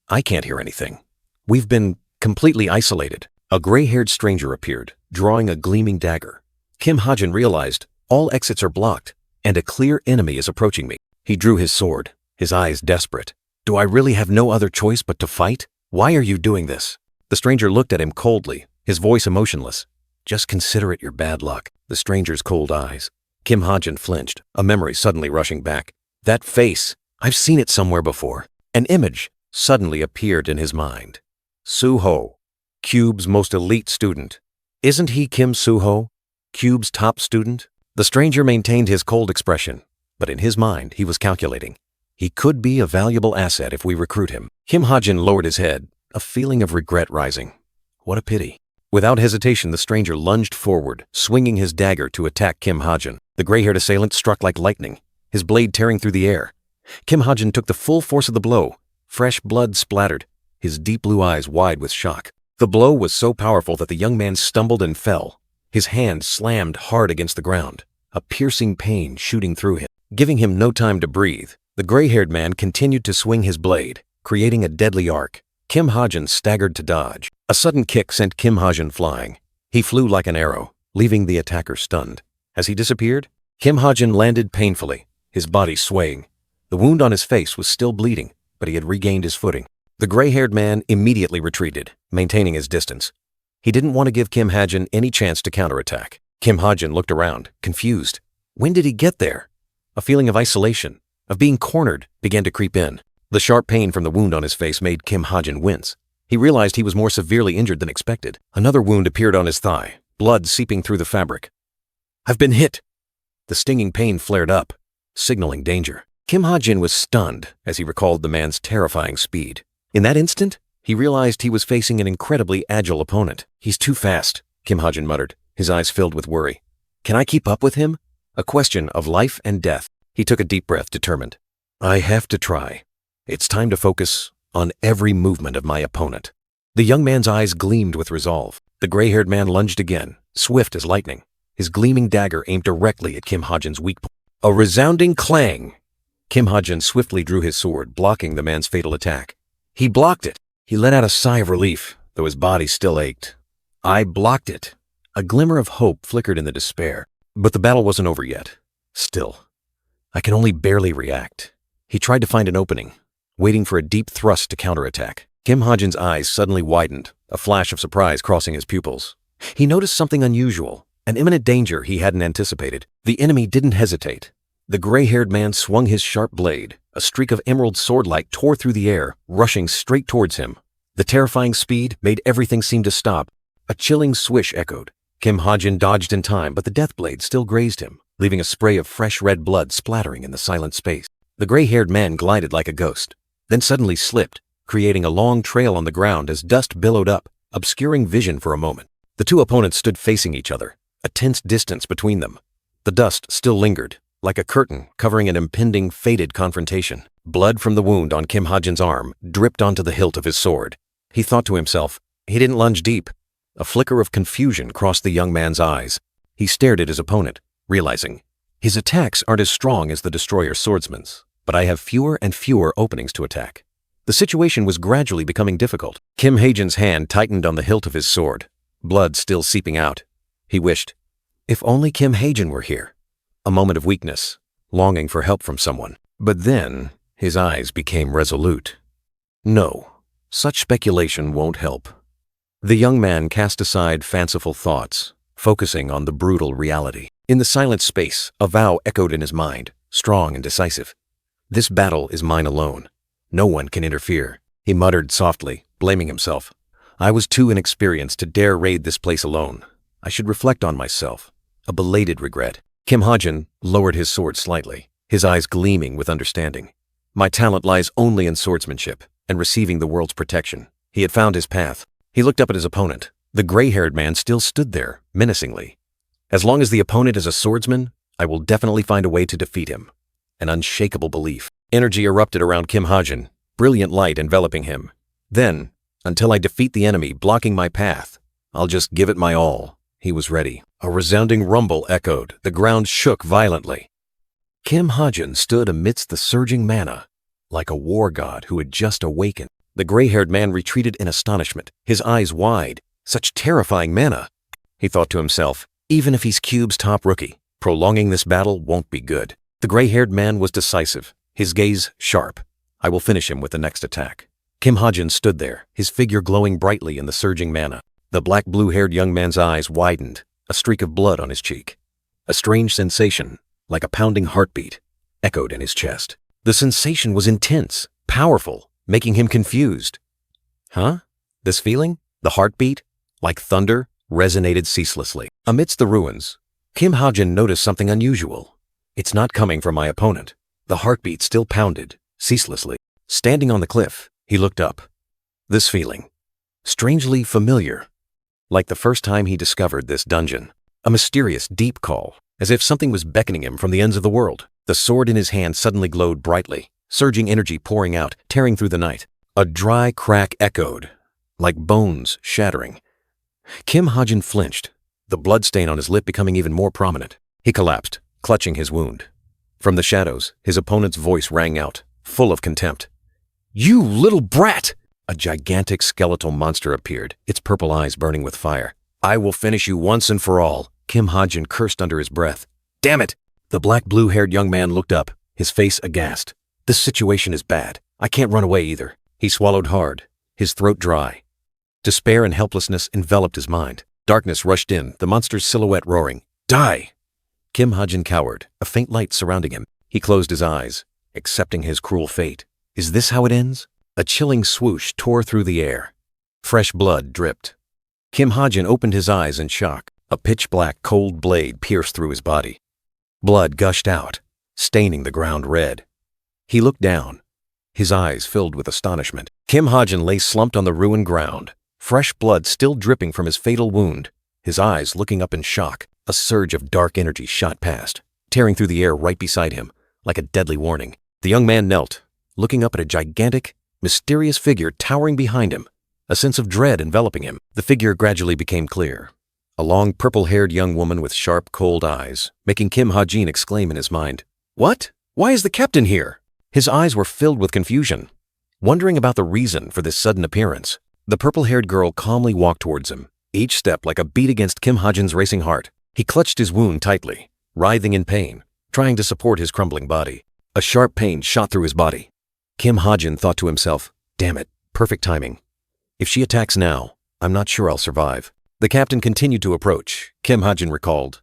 S1: "I can't hear anything. We've been completely isolated." A gray-haired stranger appeared, drawing a gleaming dagger. Kim Ha-jin realized all exits are blocked, and a clear enemy is approaching me. He drew his sword, his eyes desperate. "Do I really have no other choice but to fight? Why are you doing this?" The stranger looked at him coldly, his voice emotionless. "Just consider it your bad luck." The stranger's cold eyes. Kim Ha-jin flinched, a memory suddenly rushing back. That face, I've seen it somewhere before. An image suddenly appeared in his mind. Suho, Cube's most elite student. Isn't he Kim Suho, Cube's top student? The stranger maintained his cold expression, but in his mind he was calculating. He could be a valuable asset if we recruit him. Kim Ha-jin lowered his head, a feeling of regret rising. What a pity. Without hesitation, the stranger lunged forward, swinging his dagger to attack Kim Ha-jin. The gray-haired assailant struck like lightning, his blade tearing through the air. Kim Ha-jin took the full force of the blow. Fresh blood splattered, his deep blue eyes wide with shock. The blow was so powerful that the young man stumbled and fell. His hand slammed hard against the ground, a piercing pain shooting through him. Giving him no time to breathe, the gray-haired man continued to swing his blade, creating a deadly arc. Kim Ha-jin staggered to dodge. A sudden kick sent Kim Ha-jin flying. He flew like an arrow, leaving the attacker stunned. As he disappeared, Kim Ha-jin landed painfully, his body swaying. The wound on his face was still bleeding, but he had regained his footing. The gray-haired man immediately retreated, maintaining his distance. He didn't want to give Kim Ha-jin any chance to counterattack. Kim Ha-jin looked around, confused. When did he get there? A feeling of isolation, of being cornered, began to creep in. The sharp pain from the wound on his face made Kim Ha-jin wince. He realized he was more severely injured than expected. Another wound appeared on his thigh, blood seeping through the fabric. "I've been hit." The stinging pain flared up, signaling danger. Kim Ha-jin was stunned as he recalled the man's terrifying speed. In that instant, he realized he was facing an incredibly agile opponent. "He's too fast. Kim Hajin muttered, his eyes filled with worry. Can I keep up with him? A question of life and death. He took a deep breath, determined. I have to try. It's time to focus on every movement of my opponent. The young man's eyes gleamed with resolve. The gray-haired man lunged again, swift as lightning, his gleaming dagger aimed directly at Kim Hajin's weak point. A resounding clang! Kim Hajin swiftly drew his sword, blocking the man's fatal attack. He blocked it. He let out a sigh of relief, though his body still ached. I blocked it. A glimmer of hope flickered in the despair. But the battle wasn't over yet. Still, I can only barely react. He tried to find an opening, waiting for a deep thrust to counterattack. Kim Hajin's eyes suddenly widened, a flash of surprise crossing his pupils. He noticed something unusual, an imminent danger he hadn't anticipated. The enemy didn't hesitate. The gray-haired man swung his sharp blade. A streak of emerald swordlight tore through the air, rushing straight towards him. The terrifying speed made everything seem to stop. A chilling swish echoed. Kim Hajin dodged in time, but the death blade still grazed him, leaving a spray of fresh red blood splattering in the silent space. The gray-haired man glided like a ghost, then suddenly slipped, creating a long trail on the ground as dust billowed up, obscuring vision for a moment. The two opponents stood facing each other, a tense distance between them. The dust still lingered, like a curtain covering an impending, fated confrontation. Blood from the wound on Kim Hajin's arm dripped onto the hilt of his sword. He thought to himself, he didn't lunge deep. A flicker of confusion crossed the young man's eyes. He stared at his opponent, realizing, his attacks aren't as strong as the destroyer's swordsman's, but I have fewer and fewer openings to attack. The situation was gradually becoming difficult. Kim Hajin's hand tightened on the hilt of his sword, blood still seeping out. He wished, if only Kim Hajin were here. A moment of weakness, longing for help from someone. But then, his eyes became resolute. No, such speculation won't help. The young man cast aside fanciful thoughts, focusing on the brutal reality. In the silent space, a vow echoed in his mind, strong and decisive. This battle is mine alone. No one can interfere. He muttered softly, blaming himself. I was too inexperienced to dare raid this place alone. I should reflect on myself. A belated regret. Kim Hajin lowered his sword slightly, his eyes gleaming with understanding. My talent lies only in swordsmanship and receiving the world's protection. He had found his path. He looked up at his opponent. The gray-haired man still stood there, menacingly. As long as the opponent is a swordsman, I will definitely find a way to defeat him. An unshakable belief. Energy erupted around Kim Hajin, brilliant light enveloping him. Then, until I defeat the enemy blocking my path, I'll just give it my all. He was ready. A resounding rumble echoed. The ground shook violently. Kim Hajin stood amidst the surging mana, like a war god who had just awakened. The gray-haired man retreated in astonishment, his eyes wide. Such terrifying mana. He thought to himself, even if he's Cube's top rookie, prolonging this battle won't be good. The gray-haired man was decisive, his gaze sharp. I will finish him with the next attack. Kim Hajin stood there, his figure glowing brightly in the surging mana. The black blue-haired young man's eyes widened, a streak of blood on his cheek. A strange sensation, like a pounding heartbeat, echoed in his chest. The sensation was intense, powerful, making him confused. Huh? This feeling? The heartbeat? Like thunder, resonated ceaselessly. Amidst the ruins, Kim Hajin noticed something unusual. It's not coming from my opponent. The heartbeat still pounded, ceaselessly. Standing on the cliff, he looked up. This feeling, strangely familiar. Like the first time he discovered this dungeon. A mysterious, deep call, as if something was beckoning him from the ends of the world. The sword in his hand suddenly glowed brightly, surging energy pouring out, tearing through the night. A dry crack echoed, like bones shattering. Kim Hajin flinched, the bloodstain on his lip becoming even more prominent. He collapsed, clutching his wound. From the shadows, his opponent's voice rang out, full of contempt. You little brat! A gigantic skeletal monster appeared, its purple eyes burning with fire. I will finish you once and for all, Kim Hajin cursed under his breath. Damn it! The black blue-haired young man looked up, his face aghast. This situation is bad. I can't run away either. He swallowed hard, his throat dry. Despair and helplessness enveloped his mind. Darkness rushed in, the monster's silhouette roaring. Die! Kim Hajin cowered, a faint light surrounding him. He closed his eyes, accepting his cruel fate. Is this how it ends? A chilling swoosh tore through the air. Fresh blood dripped. Kim Hajin opened his eyes in shock. A pitch-black, cold blade pierced through his body. Blood gushed out, staining the ground red. He looked down, his eyes filled with astonishment. Kim Hajin lay slumped on the ruined ground, fresh blood still dripping from his fatal wound. his eyes looking up in shock. A surge of dark energy shot past, tearing through the air right beside him, like a deadly warning. The young man knelt, looking up at a gigantic, mysterious figure towering behind him, a sense of dread enveloping him. The figure gradually became clear. A long, purple-haired young woman with sharp, cold eyes, making Kim Ha-jin exclaim in his mind, "What? Why is the captain here?" His eyes were filled with confusion, wondering about the reason for this sudden appearance. The purple-haired girl calmly walked towards him, each step like a beat against Kim Ha-jin's racing heart. He clutched his wound tightly, writhing in pain, trying to support his crumbling body. A sharp pain shot through his body. Kim Ha-jin thought to himself, "Damn it, perfect timing. If she attacks now, I'm not sure I'll survive." The captain continued to approach. Kim Ha-jin recalled,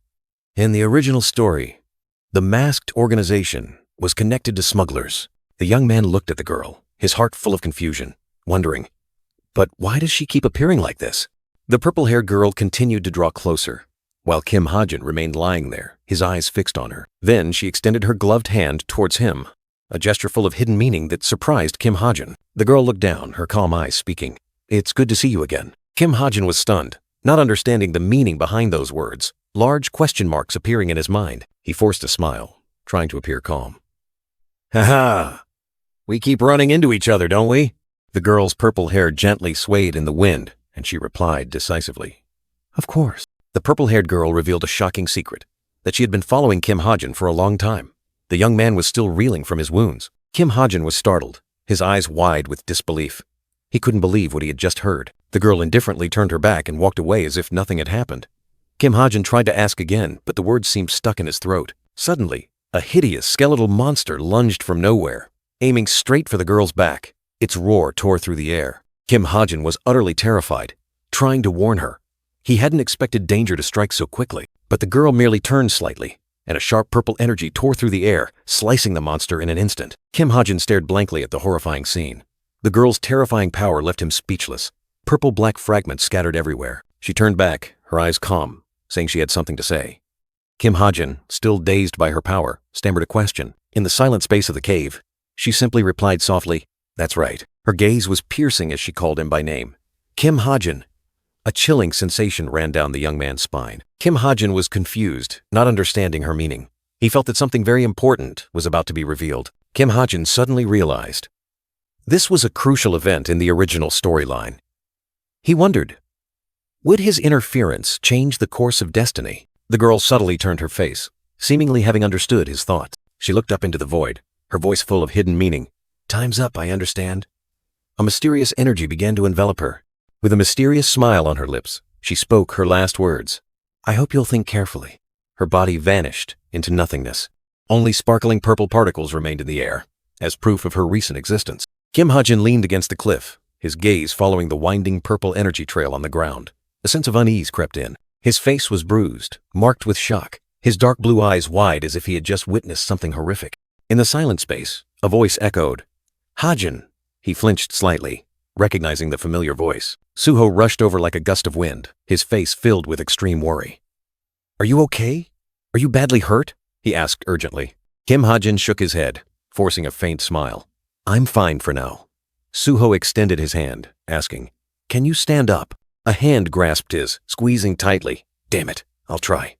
S1: "In the original story, the masked organization was connected to smugglers." The young man looked at the girl, his heart full of confusion, wondering, "But why does she keep appearing like this?" The purple-haired girl continued to draw closer, while Kim Ha-jin remained lying there, his eyes fixed on her. Then she extended her gloved hand towards him, a gesture full of hidden meaning that surprised Kim Ha-jin. The girl looked down, her calm eyes speaking, "It's good to see you again." Kim Ha-jin was stunned, not understanding the meaning behind those words, large question marks appearing in his mind. He forced a smile, trying to appear calm. "Ha-ha! We keep running into each other, don't we?" The girl's purple hair gently swayed in the wind, and she replied decisively, "Of course." The purple-haired girl revealed a shocking secret, that she had been following Kim Ha-jin for a long time. The young man was still reeling from his wounds. Kim Ha-jin was startled, his eyes wide with disbelief. He couldn't believe what he had just heard. The girl indifferently turned her back and walked away as if nothing had happened. Kim Ha-jin tried to ask again, but the words seemed stuck in his throat. Suddenly, a hideous skeletal monster lunged from nowhere, aiming straight for the girl's back. Its roar tore through the air. Kim Ha-jin was utterly terrified, trying to warn her. He hadn't expected danger to strike so quickly, but the girl merely turned slightly, and a sharp purple energy tore through the air, slicing the monster in an instant. Kim Ha-jin stared blankly at the horrifying scene. The girl's terrifying power left him speechless. Purple-black fragments scattered everywhere. She turned back, her eyes calm, saying she had something to say. Kim Ha-jin, still dazed by her power, stammered a question. In the silent space of the cave, she simply replied softly, "That's right." Her gaze was piercing as she called him by name. "Kim Ha-jin." A chilling sensation ran down the young man's spine. Kim Ha-jin was confused, not understanding her meaning. He felt that something very important was about to be revealed. Kim Ha-jin suddenly realized this was a crucial event in the original storyline. He wondered, would his interference change the course of destiny? The girl subtly turned her face, seemingly having understood his thoughts. She looked up into the void, her voice full of hidden meaning. "Time's up, I understand." A mysterious energy began to envelop her. With a mysterious smile on her lips, she spoke her last words. "I hope you'll think carefully." Her body vanished into nothingness. Only sparkling purple particles remained in the air, as proof of her recent existence. Kim Ha-jin leaned against the cliff, his gaze following the winding purple energy trail on the ground. A sense of unease crept in. His face was bruised, marked with shock, his dark blue eyes wide as if he had just witnessed something horrific. In the silent space, a voice echoed, "Ha-jin." He flinched slightly, recognizing the familiar voice. Suho rushed over like a gust of wind, his face filled with extreme worry. "Are you okay? Are you badly hurt?" he asked urgently. Kim Ha-jin shook his head, forcing a faint smile. "I'm fine for now." Suho extended his hand, asking, "Can you stand up?" A hand grasped his, squeezing tightly. "Damn it, I'll try."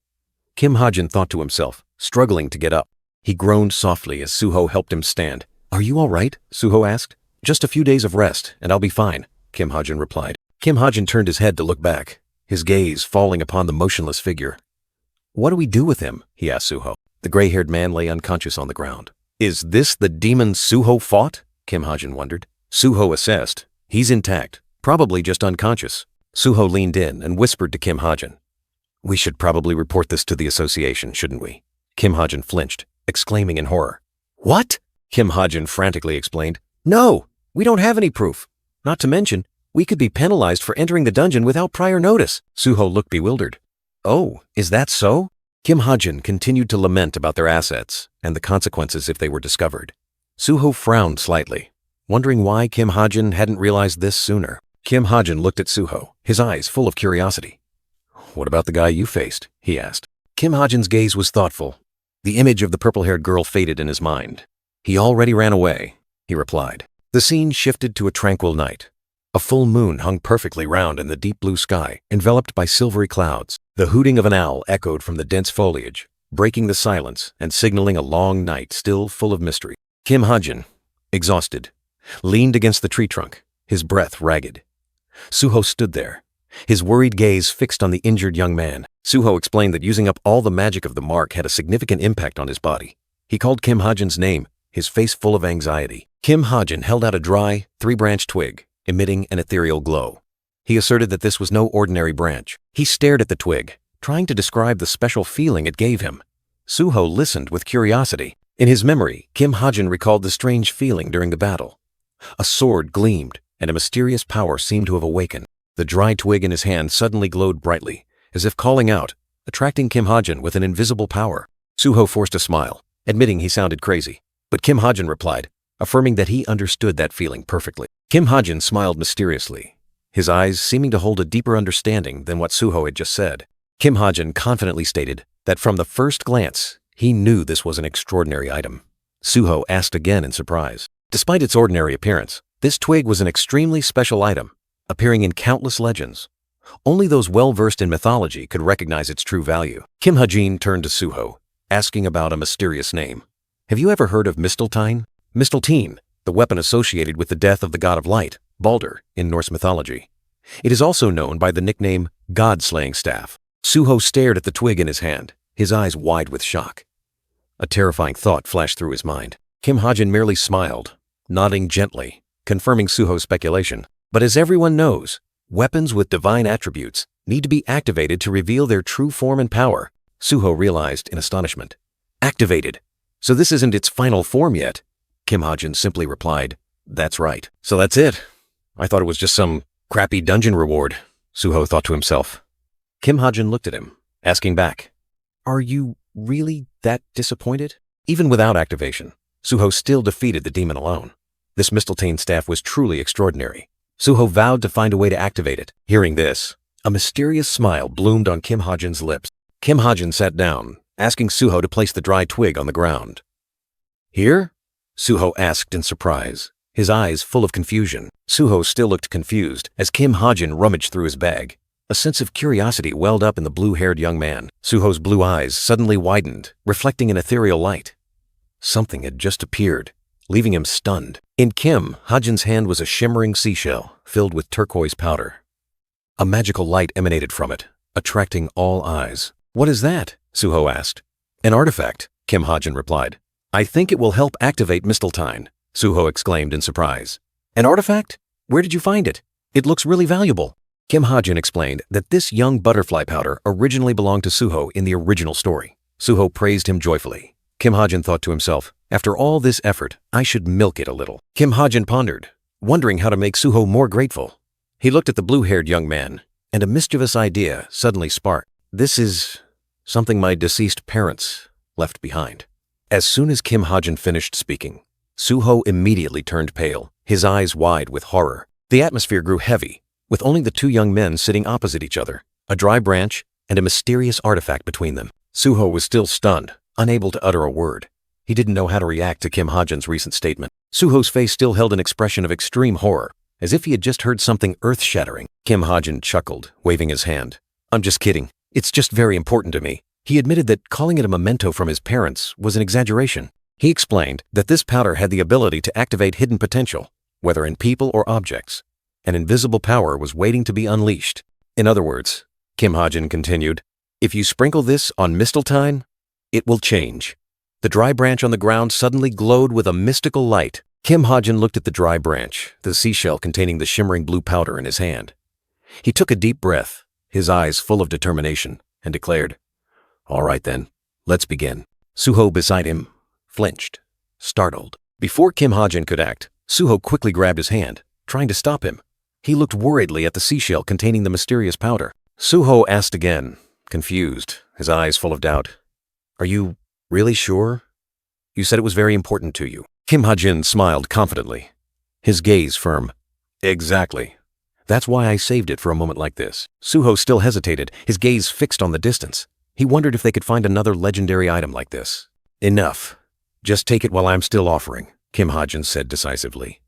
S1: Kim Ha-jin thought to himself, struggling to get up. He groaned softly as Suho helped him stand. "Are you all right?" Suho asked. "Just a few days of rest, and I'll be fine," Kim Ha-jin replied. Kim Ha-jin turned his head to look back, his gaze falling upon the motionless figure. "What do we do with him?" he asked Suho. The gray-haired man lay unconscious on the ground. "Is this the demon Suho fought?" Kim Ha-jin wondered. Suho assessed. "He's intact, probably just unconscious." Suho leaned in and whispered to Kim Ha-jin. "We should probably report this to the association, shouldn't we?" Kim Ha-jin flinched, exclaiming in horror. "What?" Kim Ha-jin frantically explained. "No, we don't have any proof. Not to mention, we could be penalized for entering the dungeon without prior notice." Suho looked bewildered. "Oh, is that so?" Kim Ha-jin continued to lament about their assets and the consequences if they were discovered. Suho frowned slightly, wondering why Kim Ha-jin hadn't realized this sooner. Kim Ha-jin looked at Suho, his eyes full of curiosity. "What about the guy you faced?" he asked. Kim Ha-jin's gaze was thoughtful. The image of the purple-haired girl faded in his mind. "He already ran away," he replied. The scene shifted to a tranquil night. A full moon hung perfectly round in the deep blue sky, enveloped by silvery clouds. The hooting of an owl echoed from the dense foliage, breaking the silence and signaling a long night still full of mystery. Kim Ha-jin, exhausted, leaned against the tree trunk, his breath ragged. Suho stood there, his worried gaze fixed on the injured young man. Suho explained that using up all the magic of the mark had a significant impact on his body. He called Kim Ha-jin's name, his face full of anxiety. Kim Ha-jin held out a dry, three-branched twig, emitting an ethereal glow. He asserted that this was no ordinary branch. He stared at the twig, trying to describe the special feeling it gave him. Suho listened with curiosity. In his memory, Kim Ha-jin recalled the strange feeling during the battle. A sword gleamed, and a mysterious power seemed to have awakened. The dry twig in his hand suddenly glowed brightly, as if calling out, attracting Kim Ha-jin with an invisible power. Suho forced a smile, admitting he sounded crazy. But Kim Ha-jin replied, affirming that he understood that feeling perfectly. Kim Ha-jin smiled mysteriously, his eyes seeming to hold a deeper understanding than what Suho had just said. Kim Ha-jin confidently stated that from the first glance, he knew this was an extraordinary item. Suho asked again in surprise. Despite its ordinary appearance, this twig was an extremely special item, appearing in countless legends. Only those well-versed in mythology could recognize its true value. Kim Ha-jin turned to Suho, asking about a mysterious name. Have you ever heard of Misteltein? Misteltein, the weapon associated with the death of the god of light, Baldur, in Norse mythology. It is also known by the nickname God-slaying staff. Suho stared at the twig in his hand, his eyes wide with shock. A terrifying thought flashed through his mind. Kim Ha-jin merely smiled, nodding gently, confirming Suho's speculation. But as everyone knows, weapons with divine attributes need to be activated to reveal their true form and power. Suho realized in astonishment. Activated? So this isn't its final form yet? Kim Ha-jin simply replied, that's right. So that's it. I thought it was just some crappy dungeon reward, Suho thought to himself. Kim Ha-jin looked at him, asking back, are you really that disappointed? Even without activation, Suho still defeated the demon alone. This Misteltein staff was truly extraordinary. Suho vowed to find a way to activate it. Hearing this, a mysterious smile bloomed on Kim Ha-jin's lips. Kim Ha-jin sat down, asking Suho to place the dry twig on the ground. Here? Suho asked in surprise, his eyes full of confusion. Suho still looked confused as Kim Ha-jin rummaged through his bag. A sense of curiosity welled up in the blue-haired young man. Suho's blue eyes suddenly widened, reflecting an ethereal light. Something had just appeared, leaving him stunned. In Kim Ha-jin's hand was a shimmering seashell filled with turquoise powder. A magical light emanated from it, attracting all eyes. What is that? Suho asked. An artifact, Kim Ha-jin replied. I think it will help activate Misteltein, Suho exclaimed in surprise. An artifact? Where did you find it? It looks really valuable. Kim Ha-jin explained that this young butterfly powder originally belonged to Suho in the original story. Suho praised him joyfully. Kim Ha-jin thought to himself, after all this effort, I should milk it a little. Kim Ha-jin pondered, wondering how to make Suho more grateful. He looked at the blue-haired young man, and a mischievous idea suddenly sparked. This is something my deceased parents left behind. As soon as Kim Ha-jin finished speaking, Suho immediately turned pale, his eyes wide with horror. The atmosphere grew heavy, with only the two young men sitting opposite each other, a dry branch and a mysterious artifact between them. Suho was still stunned, unable to utter a word. He didn't know how to react to Kim Ha-jin's recent statement. Suho's face still held an expression of extreme horror, as if he had just heard something earth-shattering. Kim Ha-jin chuckled, waving his hand. I'm just kidding. It's just very important to me. He admitted that calling it a memento from his parents was an exaggeration. He explained that this powder had the ability to activate hidden potential, whether in people or objects. An invisible power was waiting to be unleashed. In other words, Kim Ha-jin continued, if you sprinkle this on Misteltein, it will change. The dry branch on the ground suddenly glowed with a mystical light. Kim Ha-jin looked at the dry branch, the seashell containing the shimmering blue powder in his hand. He took a deep breath, his eyes full of determination, and declared, all right then, let's begin. Suho beside him flinched, startled. Before Kim Ha-jin could act, Suho quickly grabbed his hand, trying to stop him. He looked worriedly at the seashell containing the mysterious powder. Suho asked again, confused, his eyes full of doubt. Are you really sure? You said it was very important to you. Kim Ha-jin smiled confidently, his gaze firm. Exactly. That's why I saved it for a moment like this. Suho still hesitated, his gaze fixed on the distance. He wondered if they could find another legendary item like this. Enough. Just take it while I'm still offering, Kim Ha-jin said decisively.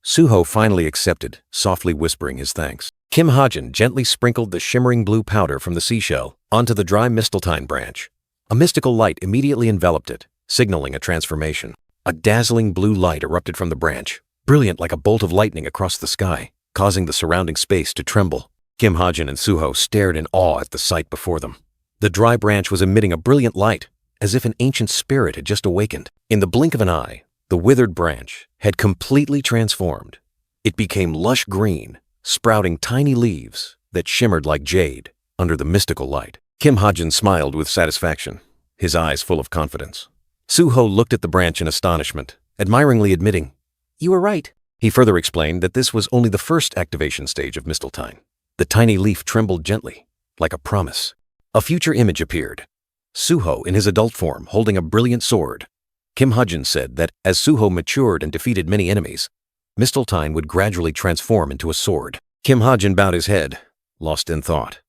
S1: Suho finally accepted, softly whispering his thanks. Kim Hajin gently sprinkled the shimmering blue powder from the seashell onto the dry mistletoe branch. A mystical light immediately enveloped it, signaling a transformation. A dazzling blue light erupted from the branch, brilliant like a bolt of lightning across the sky, causing the surrounding space to tremble. Kim Hajin and Suho stared in awe at the sight before them. The dry branch was emitting a brilliant light, as if an ancient spirit had just awakened. In the blink of an eye, the withered branch had completely transformed. It became lush green, sprouting tiny leaves that shimmered like jade under the mystical light. Kim Hajin smiled with satisfaction, his eyes full of confidence. Suho looked at the branch in astonishment, admiringly admitting, "You were right." He further explained that this was only the first activation stage of mistletoe. The tiny leaf trembled gently, like a promise. A future image appeared. Suho in his adult form holding a brilliant sword. Kim Hajin said that as Suho matured and defeated many enemies, mistletoe would gradually transform into a sword. Kim Hajin bowed his head, lost in thought.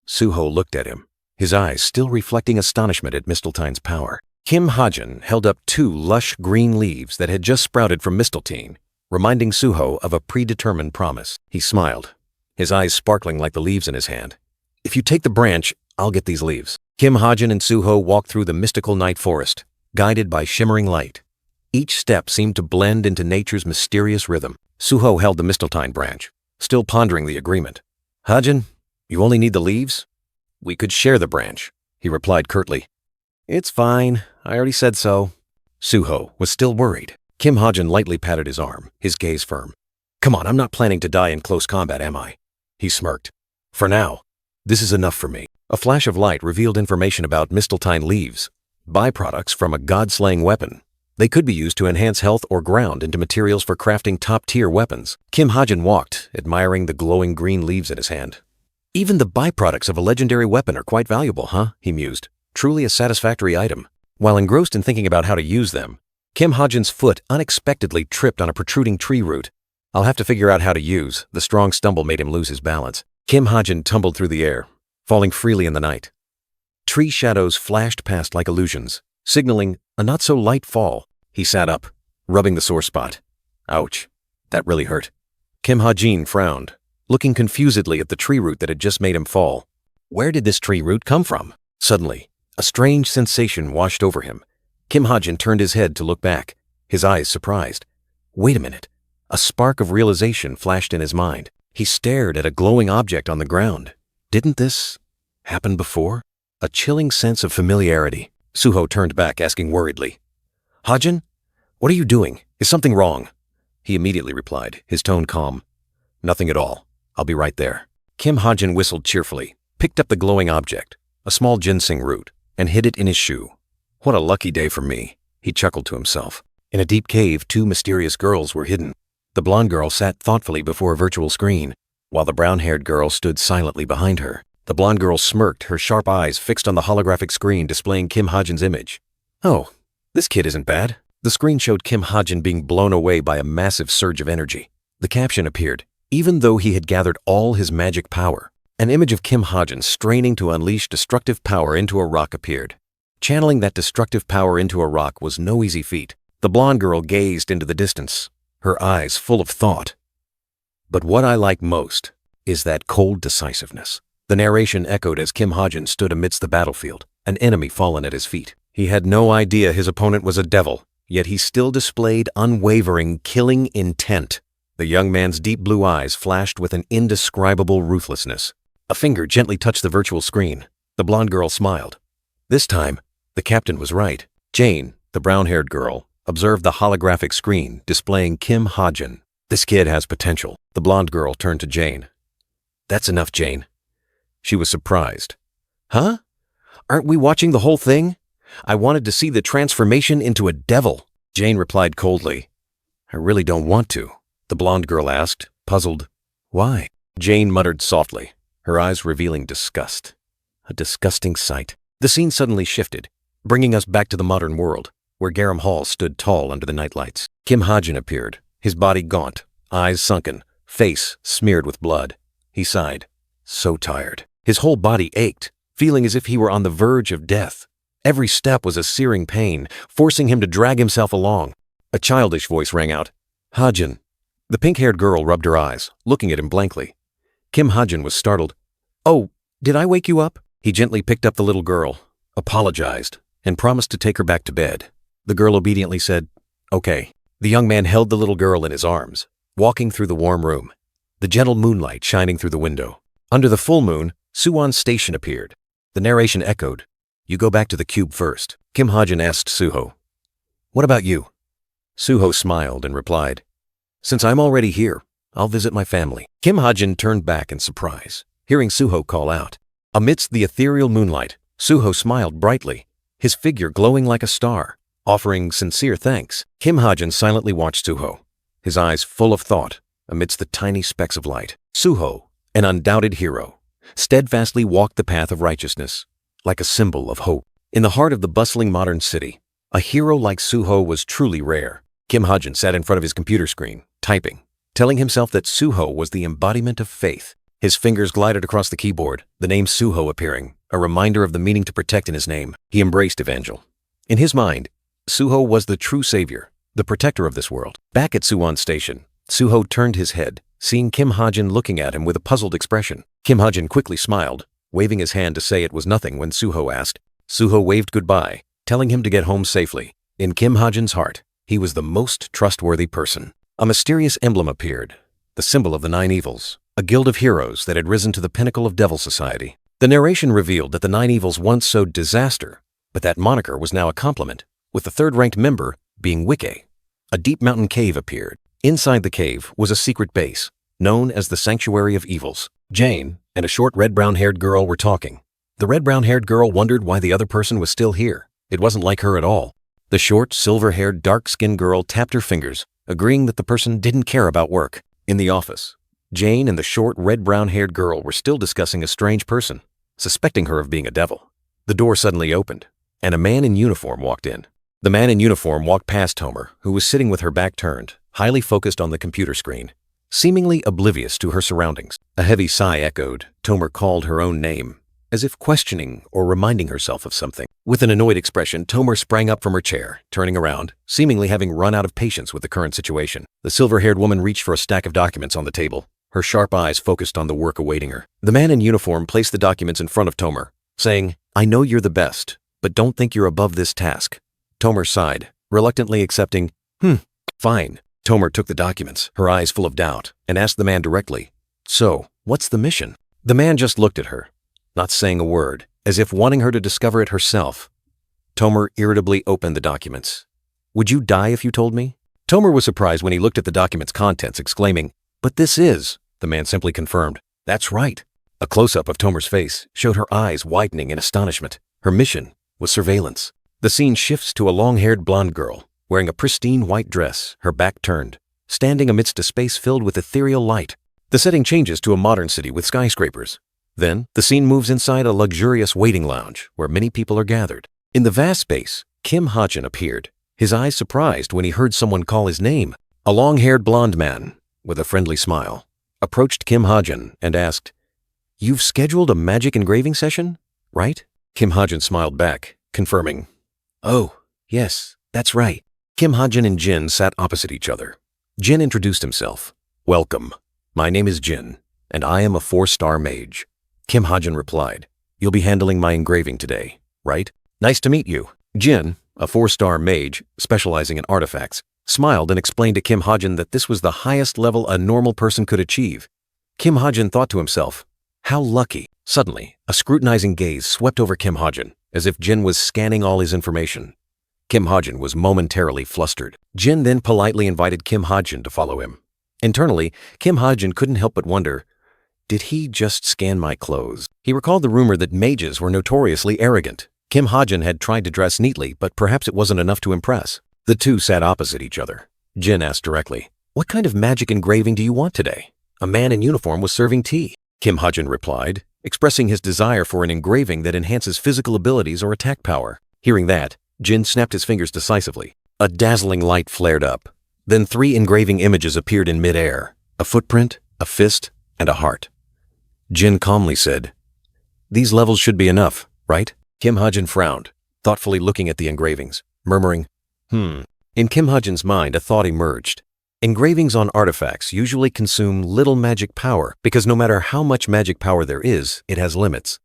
S1: Suho looked at him, his eyes still reflecting astonishment at mistletoe's power. Kim Hajin held up 2 lush green leaves that had just sprouted from mistletoe, reminding Suho of a predetermined promise. He smiled, his eyes sparkling like the leaves in his hand. "If you take the branch, I'll get these leaves." Kim Hajin and Suho walked through the mystical night forest, guided by shimmering light. Each step seemed to blend into nature's mysterious rhythm. Suho held the mistletoe branch, still pondering the agreement. "Hajin, you only need the leaves? We could share the branch," he replied curtly. "It's fine, I already said so." Suho was still worried. Kim Hajin lightly patted his arm, his gaze firm. "Come on, I'm not planning to die in close combat, am I?" He smirked. "For now, this is enough for me." A flash of light revealed information about mistletoe leaves, byproducts from a god-slaying weapon. They could be used to enhance health or ground into materials for crafting top-tier weapons. Kim Hajin walked, admiring the glowing green leaves in his hand. "Even the byproducts of a legendary weapon are quite valuable, huh?" he mused. "Truly a satisfactory item." While engrossed in thinking about how to use them, Kim Hajin's foot unexpectedly tripped on a protruding tree root. "I'll have to figure out how to use." The strong stumble made him lose his balance. Kim Hajin tumbled through the air, falling freely in the night. Tree shadows flashed past like illusions, signaling a not-so-light fall. He sat up, rubbing the sore spot. Ouch, that really hurt. Kim Hajin frowned, looking confusedly at the tree root that had just made him fall. Where did this tree root come from? Suddenly, a strange sensation washed over him. Kim Hajin turned his head to look back, his eyes surprised. Wait a minute. A spark of realization flashed in his mind. He stared at a glowing object on the ground. Didn't this happen before? A chilling sense of familiarity. Suho turned back, asking worriedly, "Hajin, what are you doing? Is something wrong?" He immediately replied, his tone calm. "Nothing at all. I'll be right there." Kim Hajin whistled cheerfully, picked up the glowing object, a small ginseng root, and hid it in his shoe. "What a lucky day for me," he chuckled to himself. In a deep cave, 2 mysterious girls were hidden. The blonde girl sat thoughtfully before a virtual screen, while the brown-haired girl stood silently behind her. The blonde girl smirked, her sharp eyes fixed on the holographic screen displaying Kim Hajin's image. "Oh, this kid isn't bad." The screen showed Kim Hajin being blown away by a massive surge of energy. The caption appeared, "Even though he had gathered all his magic power." An image of Kim Hajin straining to unleash destructive power into a rock appeared. Channeling that destructive power into a rock was no easy feat. The blonde girl gazed into the distance, her eyes full of thought. "But what I like most is that cold decisiveness." The narration echoed as Kim Hajin stood amidst the battlefield, an enemy fallen at his feet. He had no idea his opponent was a devil, yet he still displayed unwavering, killing intent. The young man's deep blue eyes flashed with an indescribable ruthlessness. A finger gently touched the virtual screen. The blonde girl smiled. This time, the captain was right. Jane, the brown-haired girl, observed the holographic screen displaying Kim Hajin. "This kid has potential." The blonde girl turned to Jane. "That's enough, Jane." She was surprised. "Huh? Aren't we watching the whole thing? I wanted to see the transformation into a devil." Jane replied coldly. "I really don't want to." The blonde girl asked, puzzled. "Why?" Jane muttered softly, her eyes revealing disgust. A disgusting sight. The scene suddenly shifted, bringing us back to the modern world, where Garam Hall stood tall under the nightlights. Kim Hajin appeared, his body gaunt, eyes sunken, face smeared with blood. He sighed, so tired. His whole body ached, feeling as if he were on the verge of death. Every step was a searing pain, forcing him to drag himself along. A childish voice rang out, "Hajin, The pink-haired girl rubbed her eyes, looking at him blankly. Kim Ha-jin was startled. "Oh, did I wake you up?" He gently picked up the little girl, apologized, and promised to take her back to bed. The girl obediently said, "Okay." The young man held the little girl in his arms, walking through the warm room, the gentle moonlight shining through the window. Under the full moon, Suwon's station appeared. The narration echoed, "You go back to the cube first." Kim Ha-jin asked Suho, "What about you?" Suho smiled and replied, "Since I'm already here, I'll visit my family." Kim Ha-jin turned back in surprise, hearing Suho call out. Amidst the ethereal moonlight, Suho smiled brightly, his figure glowing like a star, offering sincere thanks. Kim Ha-jin silently watched Suho, his eyes full of thought amidst the tiny specks of light. Suho, an undoubted hero, steadfastly walked the path of righteousness, like a symbol of hope. In the heart of the bustling modern city, a hero like Suho was truly rare. Kim Ha-jin sat in front of his computer screen, typing, telling himself that Suho was the embodiment of faith. His fingers glided across the keyboard, the name Suho appearing, a reminder of the meaning to protect in his name. He embraced Evangel. In his mind, Suho was the true savior, the protector of this world. Back at Suwon Station, Suho turned his head, seeing Kim Ha-jin looking at him with a puzzled expression. Kim Ha-jin quickly smiled, waving his hand to say it was nothing when Suho asked. Suho waved goodbye, telling him to get home safely. In Kim Ha-jin's heart, he was the most trustworthy person. A mysterious emblem appeared, the symbol of the Nine Evils, a guild of heroes that had risen to the pinnacle of devil society. The narration revealed that the Nine Evils once sowed disaster, but that moniker was now a compliment, with the third-ranked member being Wicke. A deep mountain cave appeared. Inside the cave was a secret base, known as the Sanctuary of Evils. Jane and a short red-brown-haired girl were talking. The red-brown-haired girl wondered why the other person was still here. It wasn't like her at all. The short, silver-haired, dark-skinned girl tapped her fingers, agreeing that the person didn't care about work. In the office, Jane and the short, red-brown-haired girl were still discussing a strange person, suspecting her of being a devil. The door suddenly opened, and a man in uniform walked in. The man in uniform walked past Tomer, who was sitting with her back turned, highly focused on the computer screen, seemingly oblivious to her surroundings. A heavy sigh echoed. Tomer called her own name, as if questioning or reminding herself of something. With an annoyed expression, Tomer sprang up from her chair, turning around, seemingly having run out of patience with the current situation. The silver-haired woman reached for a stack of documents on the table, her sharp eyes focused on the work awaiting her. The man in uniform placed the documents in front of Tomer, saying, "I know you're the best, but don't think you're above this task." Tomer sighed, reluctantly accepting, Fine." Tomer took the documents, her eyes full of doubt, and asked the man directly, "So, what's the mission?" The man just looked at her, not saying a word, as if wanting her to discover it herself. Tomer irritably opened the documents. "Would you die if you told me?" Tomer was surprised when he looked at the document's contents, exclaiming, "But this is..." The man simply confirmed, "That's right." A close-up of Tomer's face showed her eyes widening in astonishment. Her mission was surveillance. The scene shifts to a long-haired blonde girl, wearing a pristine white dress, her back turned, standing amidst a space filled with ethereal light. The setting changes to a modern city with skyscrapers. Then, the scene moves inside a luxurious waiting lounge where many people are gathered. In the vast space, Kim Ha-jin appeared, his eyes surprised when he heard someone call his name. A long-haired blonde man, with a friendly smile, approached Kim Ha-jin and asked, "You've scheduled a magic engraving session, right?" Kim Ha-jin smiled back, confirming, "Oh, yes, that's right." Kim Ha-jin and Jin sat opposite each other. Jin introduced himself. "Welcome. My name is Jin, and I am a 4-star mage." Kim Ha-jin replied, "You'll be handling my engraving today, right?" "Nice to meet you." Jin, a 4-star mage specializing in artifacts, smiled and explained to Kim Ha-jin that this was the highest level a normal person could achieve. Kim Ha-jin thought to himself, "How lucky." Suddenly, a scrutinizing gaze swept over Kim Ha-jin, as if Jin was scanning all his information. Kim Ha-jin was momentarily flustered. Jin then politely invited Kim Ha-jin to follow him. Internally, Kim Ha-jin couldn't help but wonder, did he just scan my clothes? He recalled the rumor that mages were notoriously arrogant. Kim Ha-jin had tried to dress neatly, but perhaps it wasn't enough to impress. The two sat opposite each other. Jin asked directly, "What kind of magic engraving do you want today?" A man in uniform was serving tea. Kim Ha-jin replied, expressing his desire for an engraving that enhances physical abilities or attack power. Hearing that, Jin snapped his fingers decisively. A dazzling light flared up. Then 3 engraving images appeared in mid-air, a footprint, a fist, and a heart. Jin calmly said, "These levels should be enough, right?" Kim Ha-jin frowned, thoughtfully looking at the engravings, murmuring, In Kim Ha-jin's mind, a thought emerged. Engravings on artifacts usually consume little magic power because no matter how much magic power there is, it has limits.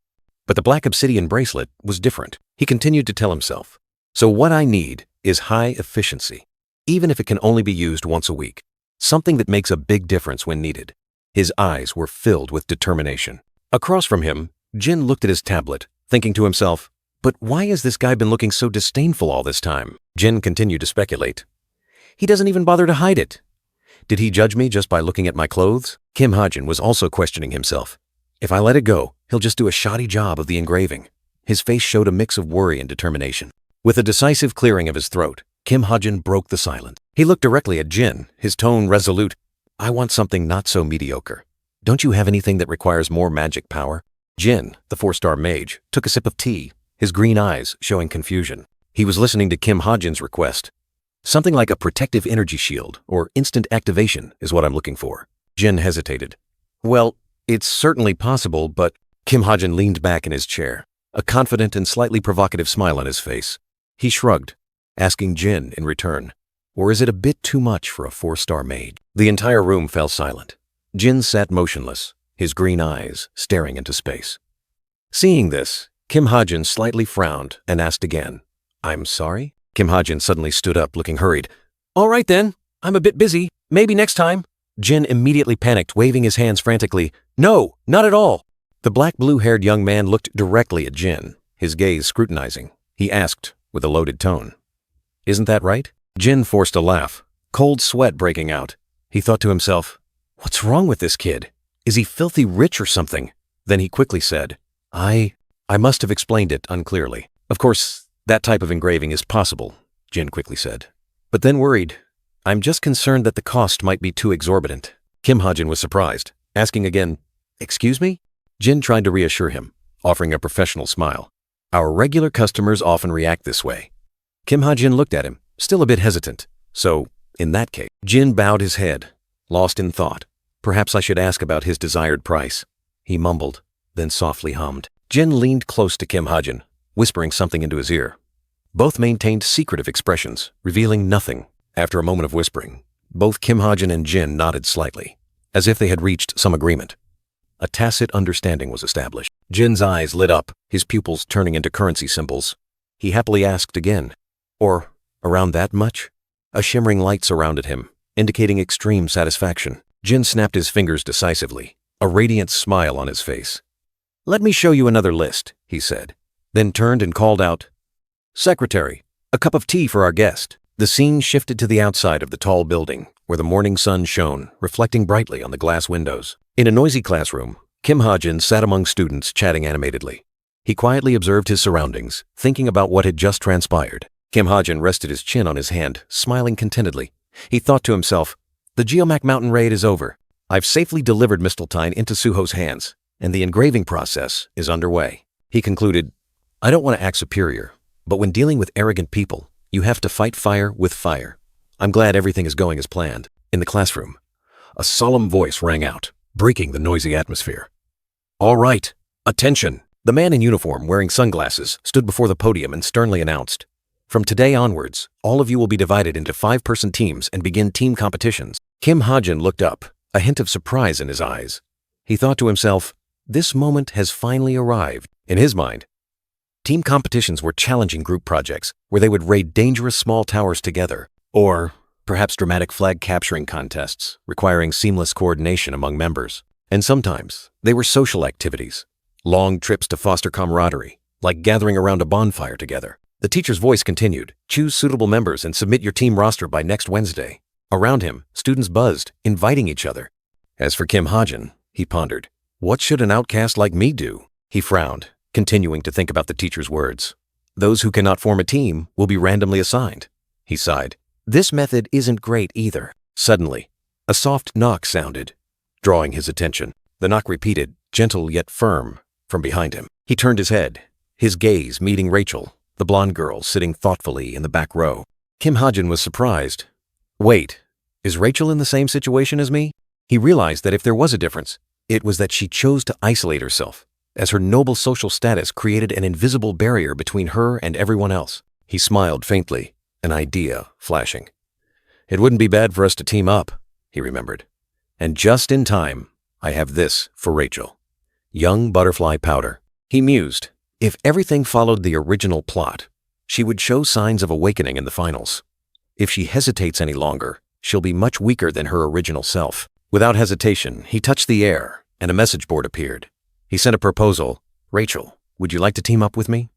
S1: But the black obsidian bracelet was different. He continued to tell himself, so what I need is high efficiency, even if it can only be used once a week. Something that makes a big difference when needed. His eyes were filled with determination. Across from him, Jin looked at his tablet, thinking to himself, but why has this guy been looking so disdainful all this time? Jin continued to speculate. He doesn't even bother to hide it. Did he judge me just by looking at my clothes? Kim Hajin was also questioning himself. If I let it go, he'll just do a shoddy job of the engraving. His face showed a mix of worry and determination. With a decisive clearing of his throat, Kim Hajin broke the silence. He looked directly at Jin, his tone resolute. I want something not so mediocre. Don't you have anything that requires more magic power? Jin, the 4-star mage, took a sip of tea, his green eyes showing confusion. He was listening to Kim Hajin's request. Something like a protective energy shield or instant activation is what I'm looking for. Jin hesitated. Well, it's certainly possible, but Kim Hajin leaned back in his chair, a confident and slightly provocative smile on his face. He shrugged, asking Jin in return, or is it a bit too much for a 4-star mage? The entire room fell silent. Jin sat motionless, his green eyes staring into space. Seeing this, Kim Hajin slightly frowned and asked again, I'm sorry? Kim Hajin suddenly stood up, looking hurried. All right then, I'm a bit busy. Maybe next time. Jin immediately panicked, waving his hands frantically. No, not at all. The black blue-haired young man looked directly at Jin, his gaze scrutinizing. He asked, with a loaded tone, Isn't that right? Jin forced a laugh, cold sweat breaking out. He thought to himself, What's wrong with this kid? Is he filthy rich or something? Then he quickly said, I must have explained it unclearly. Of course, that type of engraving is possible, Jin quickly said. But then worried, I'm just concerned that the cost might be too exorbitant. Kim Hajin was surprised, asking again, Excuse me? Jin tried to reassure him, offering a professional smile. Our regular customers often react this way. Kim Hajin looked at him, still a bit hesitant. So, in that case, Jin bowed his head, lost in thought. Perhaps I should ask about his desired price. He mumbled, then softly hummed. Jin leaned close to Kim Hajin, whispering something into his ear. Both maintained secretive expressions, revealing nothing. After a moment of whispering, both Kim Hajin and Jin nodded slightly, as if they had reached some agreement. A tacit understanding was established. Jin's eyes lit up, his pupils turning into currency symbols. He happily asked again, Or around that much? A shimmering light surrounded him, indicating extreme satisfaction. Jin snapped his fingers decisively, a radiant smile on his face. Let me show you another list, he said, then turned and called out, Secretary, a cup of tea for our guest. The scene shifted to the outside of the tall building, where the morning sun shone, reflecting brightly on the glass windows. In a noisy classroom, Kim Hajin sat among students chatting animatedly. He quietly observed his surroundings, thinking about what had just transpired. Kim Hajin rested his chin on his hand, smiling contentedly. He thought to himself, the Geomac Mountain raid is over. I've safely delivered Misteltein into Suho's hands, and the engraving process is underway. He concluded, I don't want to act superior, but when dealing with arrogant people, you have to fight fire with fire. I'm glad everything is going as planned. In the classroom, a solemn voice rang out, breaking the noisy atmosphere. All right, attention! The man in uniform, wearing sunglasses, stood before the podium and sternly announced, From today onwards, all of you will be divided into 5-person teams and begin team competitions. Kim Hajin looked up, a hint of surprise in his eyes. He thought to himself, this moment has finally arrived. In his mind, team competitions were challenging group projects where they would raid dangerous small towers together, or perhaps dramatic flag capturing contests requiring seamless coordination among members. And sometimes they were social activities, long trips to foster camaraderie, like gathering around a bonfire together. The teacher's voice continued, choose suitable members and submit your team roster by next Wednesday. Around him, students buzzed, inviting each other. As for Kim Hajin, he pondered, what should an outcast like me do? He frowned, continuing to think about the teacher's words. Those who cannot form a team will be randomly assigned. He sighed. This method isn't great either. Suddenly, a soft knock sounded, drawing his attention. The knock repeated, gentle yet firm, from behind him. He turned his head, his gaze meeting Rachel, the blonde girl sitting thoughtfully in the back row. Kim Hajin was surprised. Wait, is Rachel in the same situation as me? He realized that if there was a difference, it was that she chose to isolate herself, as her noble social status created an invisible barrier between her and everyone else. He smiled faintly, an idea flashing. It wouldn't be bad for us to team up, he remembered. And just in time, I have this for Rachel. Young butterfly powder. He mused. If everything followed the original plot, she would show signs of awakening in the finals. If she hesitates any longer, she'll be much weaker than her original self. Without hesitation, he touched the air, and a message board appeared. He sent a proposal. Rachel, would you like to team up with me?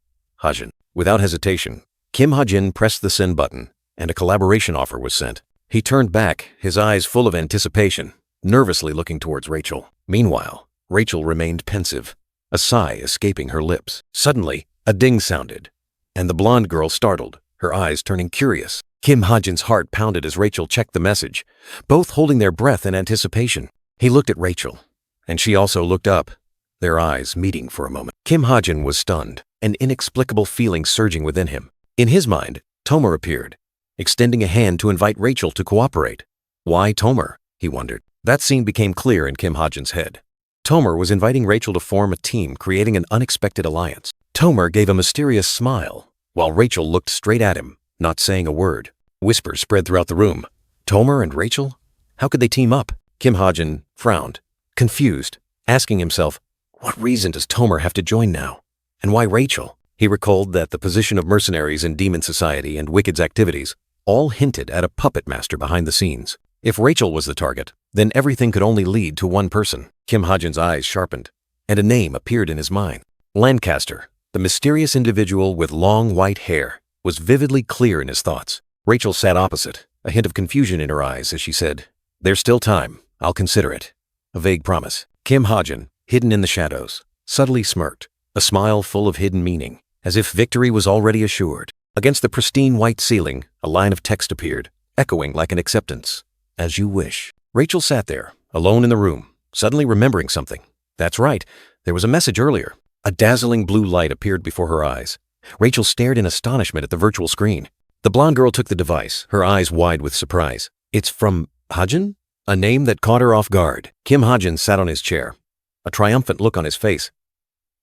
S1: Hajin. Without hesitation, Kim Hajin pressed the send button, and a collaboration offer was sent. He turned back, his eyes full of anticipation, nervously looking towards Rachel. Meanwhile, Rachel remained pensive, a sigh escaping her lips. Suddenly, a ding sounded, and the blonde girl startled, her eyes turning curious. Kim Hajin's heart pounded as Rachel checked the message, both holding their breath in anticipation. He looked at Rachel, and she also looked up, their eyes meeting for a moment. Kim Hajin was stunned, an inexplicable feeling surging within him. In his mind, Tomer appeared, extending a hand to invite Rachel to cooperate. Why Tomer? He wondered. That scene became clear in Kim Hajin's head. Tomer was inviting Rachel to form a team, creating an unexpected alliance. Tomer gave a mysterious smile, while Rachel looked straight at him, not saying a word. Whispers spread throughout the room. Tomer and Rachel? How could they team up? Kim Hajin frowned, confused, asking himself, what reason does Tomer have to join now? And why Rachel? He recalled that the position of mercenaries in Demon Society and Wicked's activities all hinted at a puppet master behind the scenes. If Rachel was the target, then everything could only lead to one person. Kim Hajin's eyes sharpened, and a name appeared in his mind. Lancaster, the mysterious individual with long white hair, was vividly clear in his thoughts. Rachel sat opposite, a hint of confusion in her eyes as she said, "There's still time. I'll consider it." A vague promise. Kim Hajin, hidden in the shadows, subtly smirked, a smile full of hidden meaning, as if victory was already assured. Against the pristine white ceiling, a line of text appeared, echoing like an acceptance. "As you wish." Rachel sat there, alone in the room, suddenly remembering something. That's right, there was a message earlier. A dazzling blue light appeared before her eyes. Rachel stared in astonishment at the virtual screen. The blonde girl took the device, her eyes wide with surprise. It's from Hajin? A name that caught her off guard. Kim Hajin sat on his chair, a triumphant look on his face.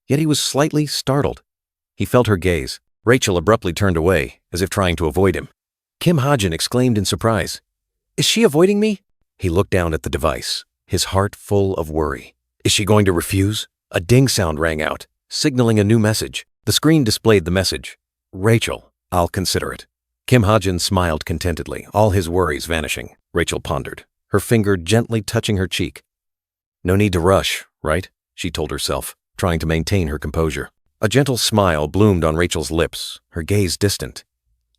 S1: Yet he was slightly startled. He felt her gaze. Rachel abruptly turned away, as if trying to avoid him. Kim Hajin exclaimed in surprise, "Is she avoiding me?" He looked down at the device, his heart full of worry. Is she going to refuse? A ding sound rang out, signaling a new message. The screen displayed the message. "Rachel, I'll consider it." Kim Hajin smiled contentedly, all his worries vanishing. Rachel pondered, her finger gently touching her cheek. "No need to rush, right?" she told herself, trying to maintain her composure. A gentle smile bloomed on Rachel's lips, her gaze distant.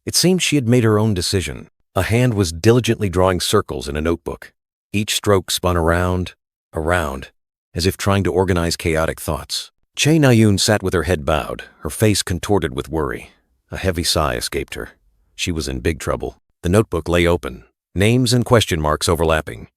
S1: It seemed she had made her own decision. A hand was diligently drawing circles in a notebook. Each stroke spun around, as if trying to organize chaotic thoughts. Che Nayun sat with her head bowed, her face contorted with worry. A heavy sigh escaped her. She was in big trouble. The notebook lay open, names and question marks overlapping.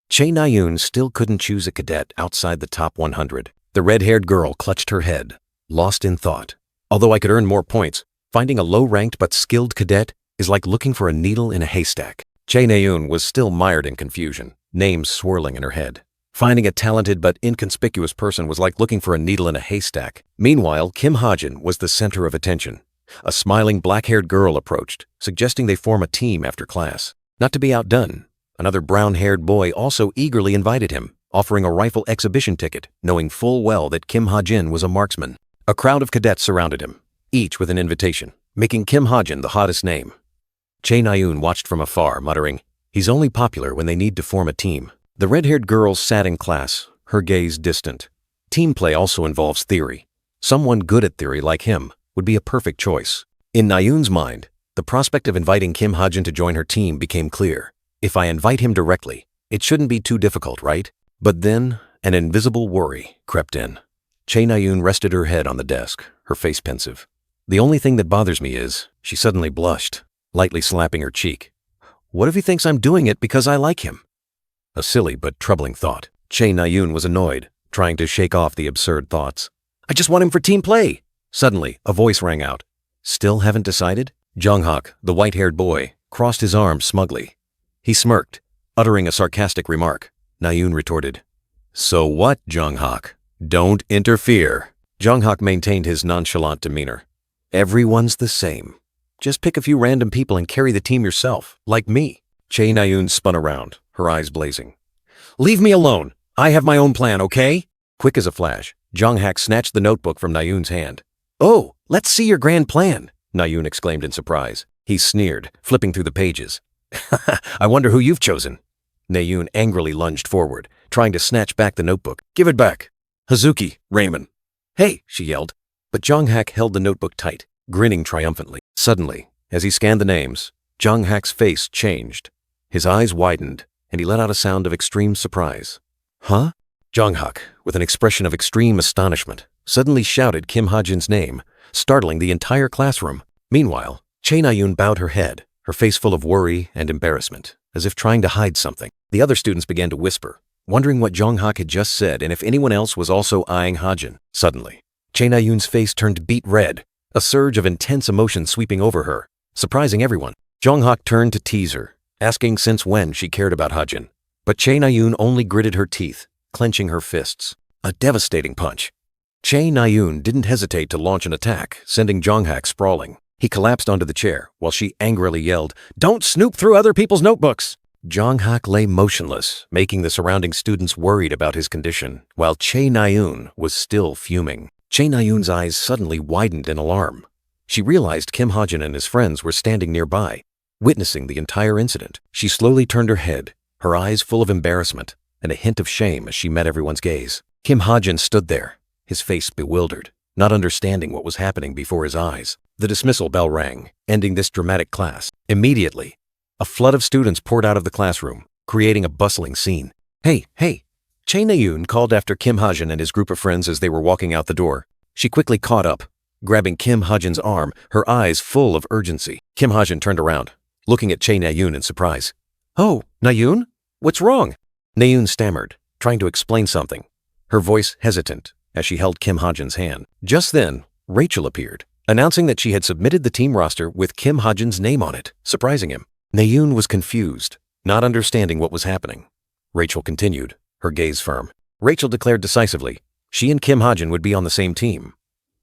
S1: Che Nayun still couldn't choose a cadet outside the top 100. The red-haired girl clutched her head, lost in thought. Although I could earn more points, finding a low-ranked but skilled cadet is like looking for a needle in a haystack. Che Nayun was still mired in confusion, names swirling in her head. Finding a talented but inconspicuous person was like looking for a needle in a haystack. Meanwhile, Kim Hajin was the center of attention. A smiling black-haired girl approached, suggesting they form a team after class. Not to be outdone, another brown-haired boy also eagerly invited him, offering a rifle exhibition ticket, knowing full well that Kim Hajin was a marksman. A crowd of cadets surrounded him, each with an invitation, making Kim Hajin the hottest name. Che Nayun watched from afar, muttering, "He's only popular when they need to form a team." The red-haired girl sat in class, her gaze distant. Team play also involves theory. Someone good at theory like him would be a perfect choice. In Nayun's mind, the prospect of inviting Kim Hajin to join her team became clear. If I invite him directly, it shouldn't be too difficult, right? But then, an invisible worry crept in. Che Nayun rested her head on the desk, her face pensive. "The only thing that bothers me is," she suddenly blushed, lightly slapping her cheek. "What if he thinks I'm doing it because I like him?" A silly but troubling thought. Che Nayun was annoyed, trying to shake off the absurd thoughts. "I just want him for team play." Suddenly, a voice rang out. "Still haven't decided?" Jonghak, the white-haired boy, crossed his arms smugly. He smirked, uttering a sarcastic remark. Nayun retorted, "So what, Jonghak? Don't interfere." Jonghak maintained his nonchalant demeanor. "Everyone's the same. Just pick a few random people and carry the team yourself, like me." Chae Na-yoon spun around, her eyes blazing. Leave me alone. I have my own plan, okay? Quick as a flash, Jong-hak snatched the notebook from Na-yoon's hand. Oh, let's see your grand plan, Na-yoon exclaimed in surprise. He sneered, flipping through the pages. I wonder who you've chosen. Na-yoon angrily lunged forward, trying to snatch back the notebook. Give it back. Hazuki, Raymond. Hey, she yelled. But Jong-hak held the notebook tight, grinning triumphantly. Suddenly, as he scanned the names, Jong-hak's face changed. His eyes widened, and he let out a sound of extreme surprise. Huh? Jong-hak, with an expression of extreme astonishment, suddenly shouted Kim Ha-jin's name, startling the entire classroom. Meanwhile, Chae Na-yoon bowed her head, her face full of worry and embarrassment, as if trying to hide something. The other students began to whisper, wondering what Jong-hak had just said and if anyone else was also eyeing Ha-jin. Suddenly, Chae Na-yoon's face turned beet red, a surge of intense emotion sweeping over her, surprising everyone. Jong-hak turned to tease her, asking since when she cared about Ha-jin. But Chae Na-yoon only gritted her teeth, clenching her fists. A devastating punch. Chae Na-yoon didn't hesitate to launch an attack, sending Jong-hak sprawling. He collapsed onto the chair, while she angrily yelled, "Don't snoop through other people's notebooks!" Jong-hak lay motionless, making the surrounding students worried about his condition, while Chae Na-yoon was still fuming. Chae Na-yoon's eyes suddenly widened in alarm. She realized Kim Ha-jin and his friends were standing nearby, witnessing the entire incident. She slowly turned her head, her eyes full of embarrassment and a hint of shame as she met everyone's gaze. Kim Ha-jin stood there, his face bewildered, not understanding what was happening before his eyes. The dismissal bell rang, ending this dramatic class. Immediately, a flood of students poured out of the classroom, creating a bustling scene. Hey! Chae Na-yoon called after Kim Ha-jin and his group of friends as they were walking out the door. She quickly caught up, grabbing Kim Ha-jin's arm, her eyes full of urgency. Kim Ha-jin turned around, looking at Chae Na-yoon in surprise. Oh, Na-yoon? What's wrong? Na-yoon stammered, trying to explain something, her voice hesitant as she held Kim Ha-jin's hand. Just then, Rachel appeared, announcing that she had submitted the team roster with Kim Ha-jin's name on it, surprising him. Na-yoon was confused, not understanding what was happening. Rachel continued, her gaze firm. Rachel declared decisively, she and Kim Ha-jin would be on the same team.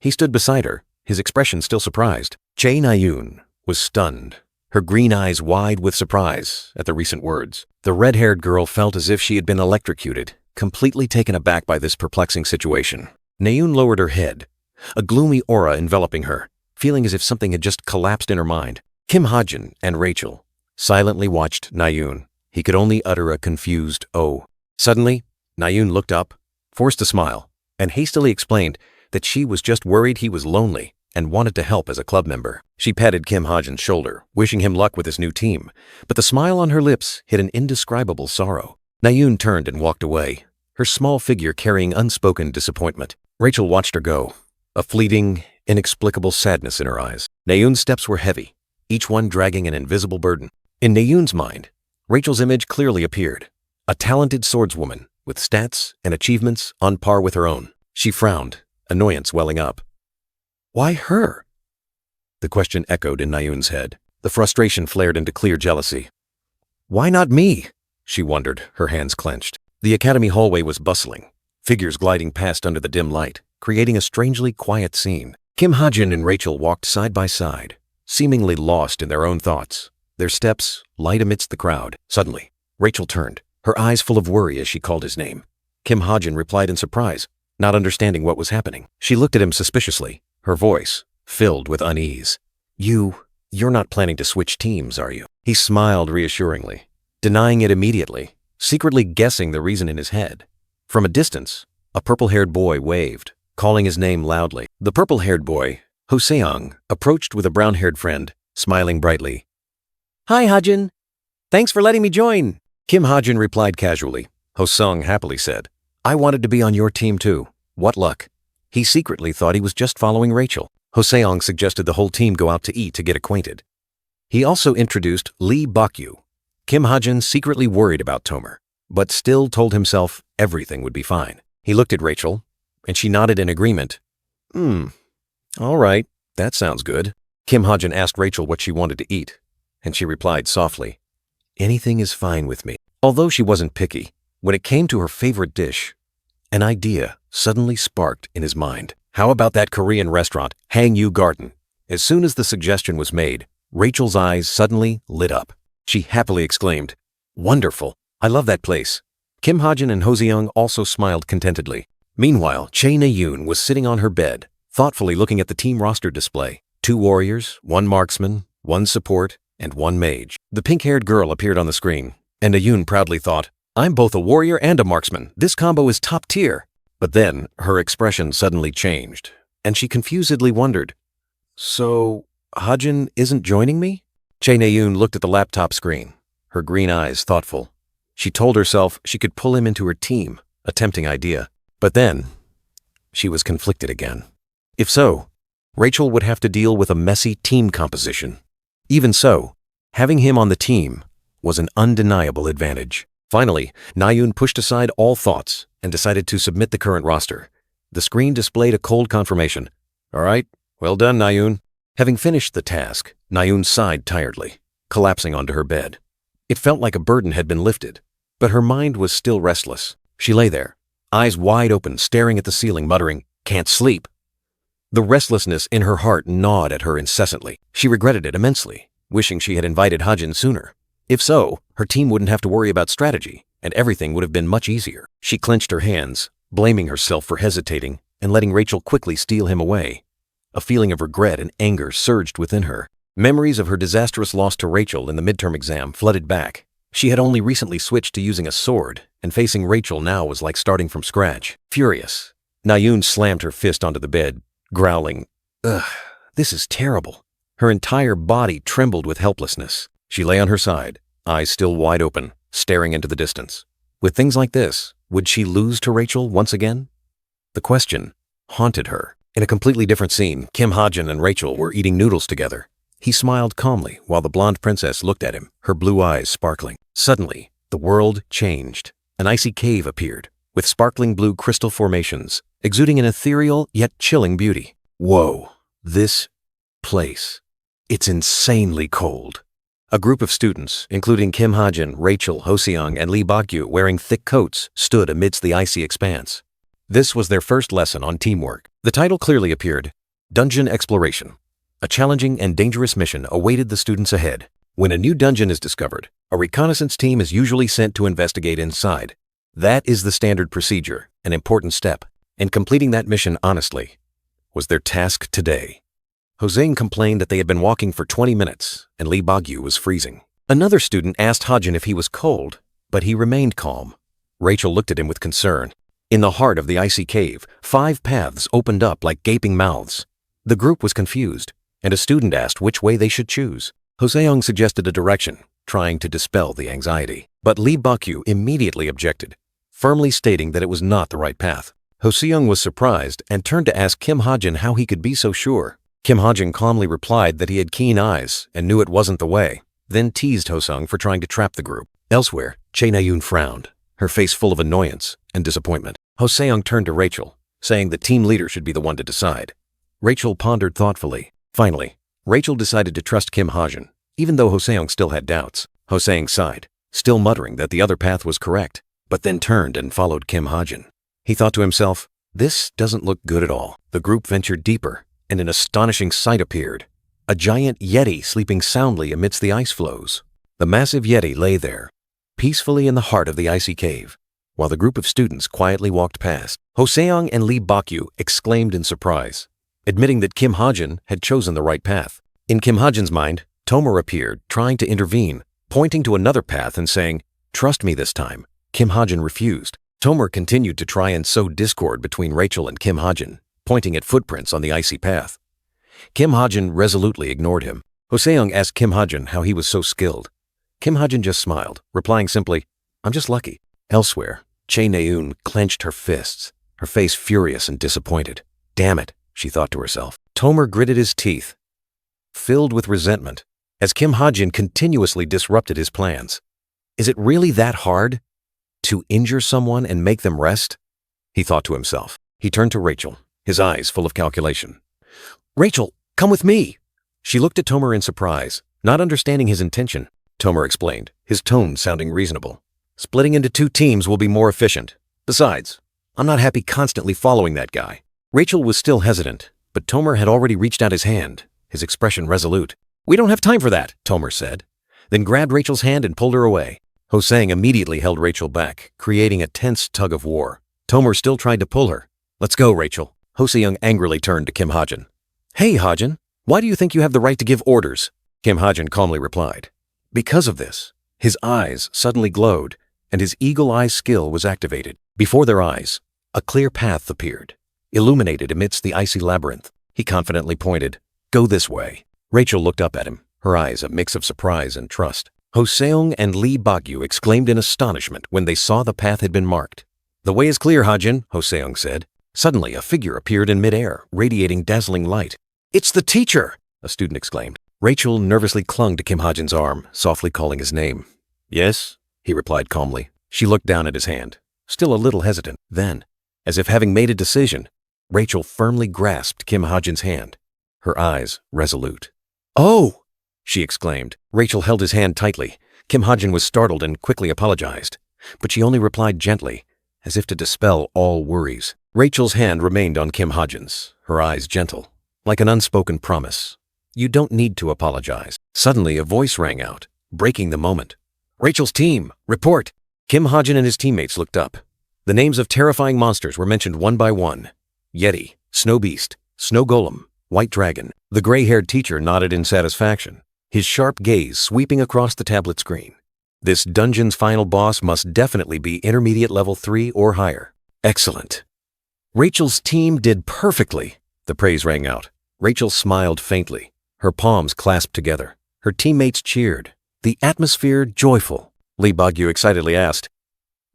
S1: He stood beside her, his expression still surprised. Chae Na-yoon was stunned, her green eyes wide with surprise at the recent words. The red-haired girl felt as if she had been electrocuted, completely taken aback by this perplexing situation. Na-yoon lowered her head, a gloomy aura enveloping her, feeling as if something had just collapsed in her mind. Kim Ha-jin and Rachel silently watched Na-yoon. He could only utter a confused "oh." Suddenly, Na-yoon looked up, forced a smile, and hastily explained that she was just worried he was lonely and wanted to help as a club member. She patted Kim Ha-jin's shoulder, wishing him luck with his new team, but the smile on her lips hid an indescribable sorrow. Na-yoon turned and walked away, her small figure carrying unspoken disappointment. Rachel watched her go, a fleeting, inexplicable sadness in her eyes. Na-yoon's steps were heavy, each one dragging an invisible burden. In Na-yoon's mind, Rachel's image clearly appeared, a talented swordswoman with stats and achievements on par with her own. She frowned, annoyance welling up. Why her? The question echoed in Na-yoon's head. The frustration flared into clear jealousy. Why not me? She wondered, her hands clenched. The academy hallway was bustling, figures gliding past under the dim light, creating a strangely quiet scene. Kim Ha-jin and Rachel walked side by side, seemingly lost in their own thoughts, their steps light amidst the crowd. Suddenly, Rachel turned, her eyes full of worry as she called his name. Kim Ha-jin replied in surprise, not understanding what was happening. She looked at him suspiciously, her voice filled with unease. You're not planning to switch teams, are you? He smiled reassuringly, denying it immediately, secretly guessing the reason in his head. From a distance, a purple-haired boy waved, calling his name loudly. The purple-haired boy, Ho-seong, approached with a brown-haired friend, smiling brightly. Hi, Ha-jin. Thanks for letting me join. Kim Ha-jin replied casually. Ho-seong happily said, I wanted to be on your team too. What luck. He secretly thought he was just following Rachel. Ho-seong suggested the whole team go out to eat to get acquainted. He also introduced Lee Bak-yu. Kim Ha-jin secretly worried about Tomer, but still told himself everything would be fine. He looked at Rachel, and she nodded in agreement. All right, that sounds good. Kim Ha-jin asked Rachel what she wanted to eat, and she replied softly, anything is fine with me. Although she wasn't picky, when it came to her favorite dish, an idea suddenly sparked in his mind. How about that Korean restaurant, Hangyu Garden? As soon as the suggestion was made, Rachel's eyes suddenly lit up. she happily exclaimed. Wonderful. I love that place. Kim Ha-jin and Ho-seong also smiled contentedly. Meanwhile, Chae Na-yoon was sitting on her bed, thoughtfully looking at the team roster display. 2 warriors, 1 marksman, 1 support, and 1 mage. The pink-haired girl appeared on the screen, and Na-yoon proudly thought, I'm both a warrior and a marksman. This combo is top tier. But then, her expression suddenly changed, and she confusedly wondered, So, Ha-jin isn't joining me? Chae Na-yoon looked at the laptop screen, her green eyes thoughtful. She told herself she could pull him into her team, a tempting idea. But then, she was conflicted again. If so, Rachel would have to deal with a messy team composition. Even so, having him on the team was an undeniable advantage. Finally, Na-yoon pushed aside all thoughts and decided to submit the current roster. The screen displayed a cold confirmation. All right, well done, Na-yoon. Having finished the task, Na-yoon sighed tiredly, collapsing onto her bed. It felt like a burden had been lifted, but her mind was still restless. She lay there, eyes wide open, staring at the ceiling, muttering, "Can't sleep." The restlessness in her heart gnawed at her incessantly. She regretted it immensely, wishing she had invited Ha-jin sooner. If so, her team wouldn't have to worry about strategy, and everything would have been much easier. She clenched her hands, blaming herself for hesitating and letting Rachel quickly steal him away. A feeling of regret and anger surged within her. Memories of her disastrous loss to Rachel in the midterm exam flooded back. She had only recently switched to using a sword, and facing Rachel now was like starting from scratch. Furious, Na-yoon slammed her fist onto the bed, growling, "Ugh, this is terrible." Her entire body trembled with helplessness. She lay on her side, eyes still wide open, staring into the distance. With things like this, would she lose to Rachel once again? The question haunted her. In a completely different scene, Kim Ha-jin and Rachel were eating noodles together. He smiled calmly while the blonde princess looked at him, her blue eyes sparkling. Suddenly, the world changed. An icy cave appeared, with sparkling blue crystal formations, exuding an ethereal yet chilling beauty. Whoa, this place. It's insanely cold. A group of students, including Kim Ha-jin, Rachel, Ho-seong, and Lee Bak-gyu, wearing thick coats, stood amidst the icy expanse. This was their first lesson on teamwork. The title clearly appeared, Dungeon Exploration. A challenging and dangerous mission awaited the students ahead. When a new dungeon is discovered, a reconnaissance team is usually sent to investigate inside. That is the standard procedure, an important step, and completing that mission honestly was their task today. Ho-seong complained that they had been walking for 20 minutes, and Lee Bak-gyu was freezing. Another student asked Ha-jin if he was cold, but he remained calm. Rachel looked at him with concern. In the heart of the icy cave, 5 paths opened up like gaping mouths. The group was confused, and a student asked which way they should choose. Ho-seong suggested a direction, trying to dispel the anxiety. But Lee Bak-gyu immediately objected, firmly stating that it was not the right path. Ho-seong was surprised and turned to ask Kim Ha-jin how he could be so sure. Kim Ha-jin calmly replied that he had keen eyes and knew it wasn't the way, then teased Ho-seong for trying to trap the group. Elsewhere, Chae Na-yoon frowned, her face full of annoyance and disappointment. Ho-seong turned to Rachel, saying the team leader should be the one to decide. Rachel pondered thoughtfully. Finally, Rachel decided to trust Kim Ha-jin, even though Ho-seong still had doubts. Ho-seong sighed, still muttering that the other path was correct, but then turned and followed Kim Ha-jin. He thought to himself, this doesn't look good at all. The group ventured deeper, and an astonishing sight appeared. A giant yeti sleeping soundly amidst the ice floes. The massive yeti lay there, peacefully in the heart of the icy cave, while the group of students quietly walked past. Ho-seong and Lee Bak-gyu exclaimed in surprise, admitting that Kim Ha-jin had chosen the right path. In Kim Ha-jin's mind, Tomer appeared, trying to intervene, pointing to another path and saying, "Trust me this time." Kim Ha-jin refused. Tomer continued to try and sow discord between Rachel and Kim Ha-jin, pointing at footprints on the icy path. Kim Ha-jin resolutely ignored him. Ho-seong asked Kim Ha-jin how he was so skilled. Kim Ha-jin just smiled, replying simply, "I'm just lucky." Elsewhere, Chae Na-yoon clenched her fists, her face furious and disappointed. Damn it, she thought to herself. Tomer gritted his teeth, filled with resentment, as Kim Ha-jin continuously disrupted his plans. Is it really that hard to injure someone and make them rest? He thought to himself. He turned to Rachel, his eyes full of calculation. "Rachel, come with me." She looked at Tomer in surprise, not understanding his intention. Tomer explained, his tone sounding reasonable. "Splitting into 2 teams will be more efficient. Besides, I'm not happy constantly following that guy." Rachel was still hesitant, but Tomer had already reached out his hand, his expression resolute. "We don't have time for that," Tomer said. then grabbed Rachel's hand and pulled her away. Hosang immediately held Rachel back, creating a tense tug of war. Tomer still tried to pull her. "Let's go, Rachel." Hoseyoung angrily turned to Kim Hajin. "Hey, Hajin, why do you think you have the right to give orders?" Kim Hajin calmly replied. "Because of this." His eyes suddenly glowed, and his eagle-eye skill was activated. Before their eyes, a clear path appeared, illuminated amidst the icy labyrinth. He confidently pointed, "Go this way." Rachel looked up at him, her eyes a mix of surprise and trust. Hoseyoung and Lee Bagyu exclaimed in astonishment when they saw the path had been marked. "The way is clear, Hajin," Hoseyoung said. Suddenly, a figure appeared in midair, radiating dazzling light. "It's the teacher!" a student exclaimed. Rachel nervously clung to Kim Hajin's arm, softly calling his name. "Yes," he replied calmly. She looked down at his hand, still a little hesitant. Then, as if having made a decision, Rachel firmly grasped Kim Hajin's hand, her eyes resolute. "Oh!" she exclaimed. Rachel held his hand tightly. Kim Hajin was startled and quickly apologized, but she only replied gently, as if to dispel all worries. Rachel's hand remained on Kim Hajin's, her eyes gentle, like an unspoken promise. "You don't need to apologize." Suddenly, a voice rang out, breaking the moment. "Rachel's team, report!" Kim Hajin and his teammates looked up. The names of terrifying monsters were mentioned one by one. Yeti, Snow Beast, Snow Golem, White Dragon. The gray-haired teacher nodded in satisfaction, his sharp gaze sweeping across the tablet screen. This dungeon's final boss must definitely be intermediate level 3 or higher. Excellent. Rachel's team did perfectly, the praise rang out. Rachel smiled faintly, her palms clasped together. Her teammates cheered, the atmosphere joyful. Lee Bagyu excitedly asked,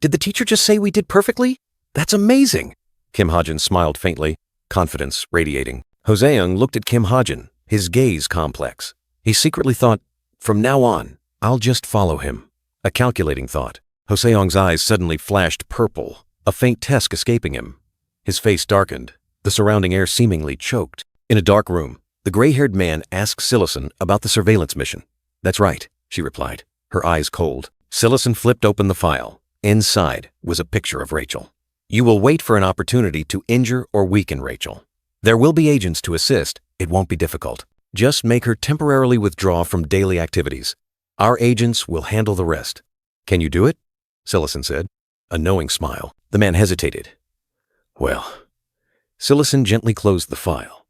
S1: "Did the teacher just say we did perfectly? That's amazing." Kim Hajin smiled faintly, confidence radiating. Hoseyoung looked at Kim Hajin, his gaze complex. He secretly thought, "From now on, I'll just follow him." A calculating thought. Hoseyoung's eyes suddenly flashed purple, a faint tesk escaping him. His face darkened, the surrounding air seemingly choked. In a dark room, the gray-haired man asked Sillison about the surveillance mission. "That's right," she replied, her eyes cold. Sillison flipped open the file. Inside was a picture of Rachel. "You will wait for an opportunity to injure or weaken Rachel. There will be agents to assist. It won't be difficult. Just make her temporarily withdraw from daily activities. Our agents will handle the rest." "Can you do it?" Sillison said. A knowing smile. The man hesitated. "Well." Sillison gently closed the file,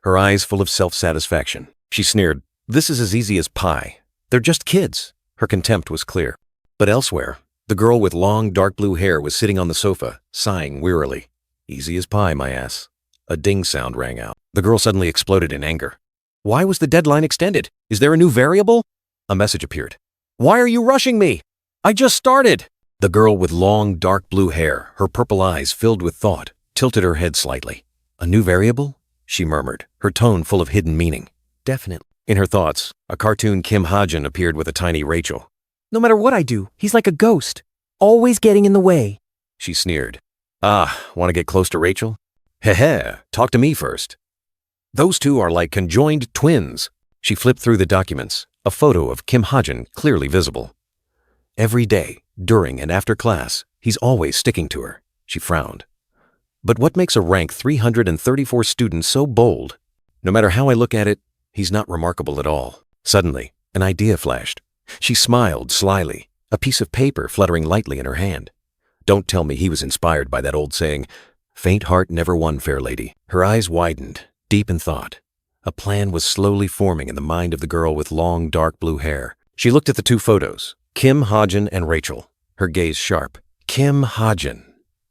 S1: her eyes full of self-satisfaction. She sneered, "This is as easy as pie. They're just kids." Her contempt was clear. But elsewhere, the girl with long, dark blue hair was sitting on the sofa, sighing wearily. "Easy as pie, my ass." A ding sound rang out. The girl suddenly exploded in anger. "Why was the deadline extended? Is there a new variable?" A message appeared. "Why are you rushing me? I just started." The girl with long, dark blue hair, her purple eyes filled with thought, tilted her head slightly. "A new variable?" she murmured, her tone full of hidden meaning. "Definitely." In her thoughts, a cartoon Kim Hajin appeared with a tiny Rachel.
S3: "No matter what I do, he's like a ghost, always getting in the way."
S1: She sneered. "Ah, want to get close to Rachel? Heh, talk to me first. Those two are like conjoined twins." She flipped through the documents, a photo of Kim Hajin clearly visible. Every day, during and after class, he's always sticking to her. She frowned. But what makes a rank 334 student so bold? No matter how I look at it, he's not remarkable at all. Suddenly, an idea flashed. She smiled slyly, a piece of paper fluttering lightly in her hand. Don't tell me he was inspired by that old saying, "Faint heart never won, fair lady." Her eyes widened, deep in thought. A plan was slowly forming in the mind of the girl with long, dark blue hair. She looked at the two photos, Kim Hajin and Rachel, her gaze sharp. Kim Hajin.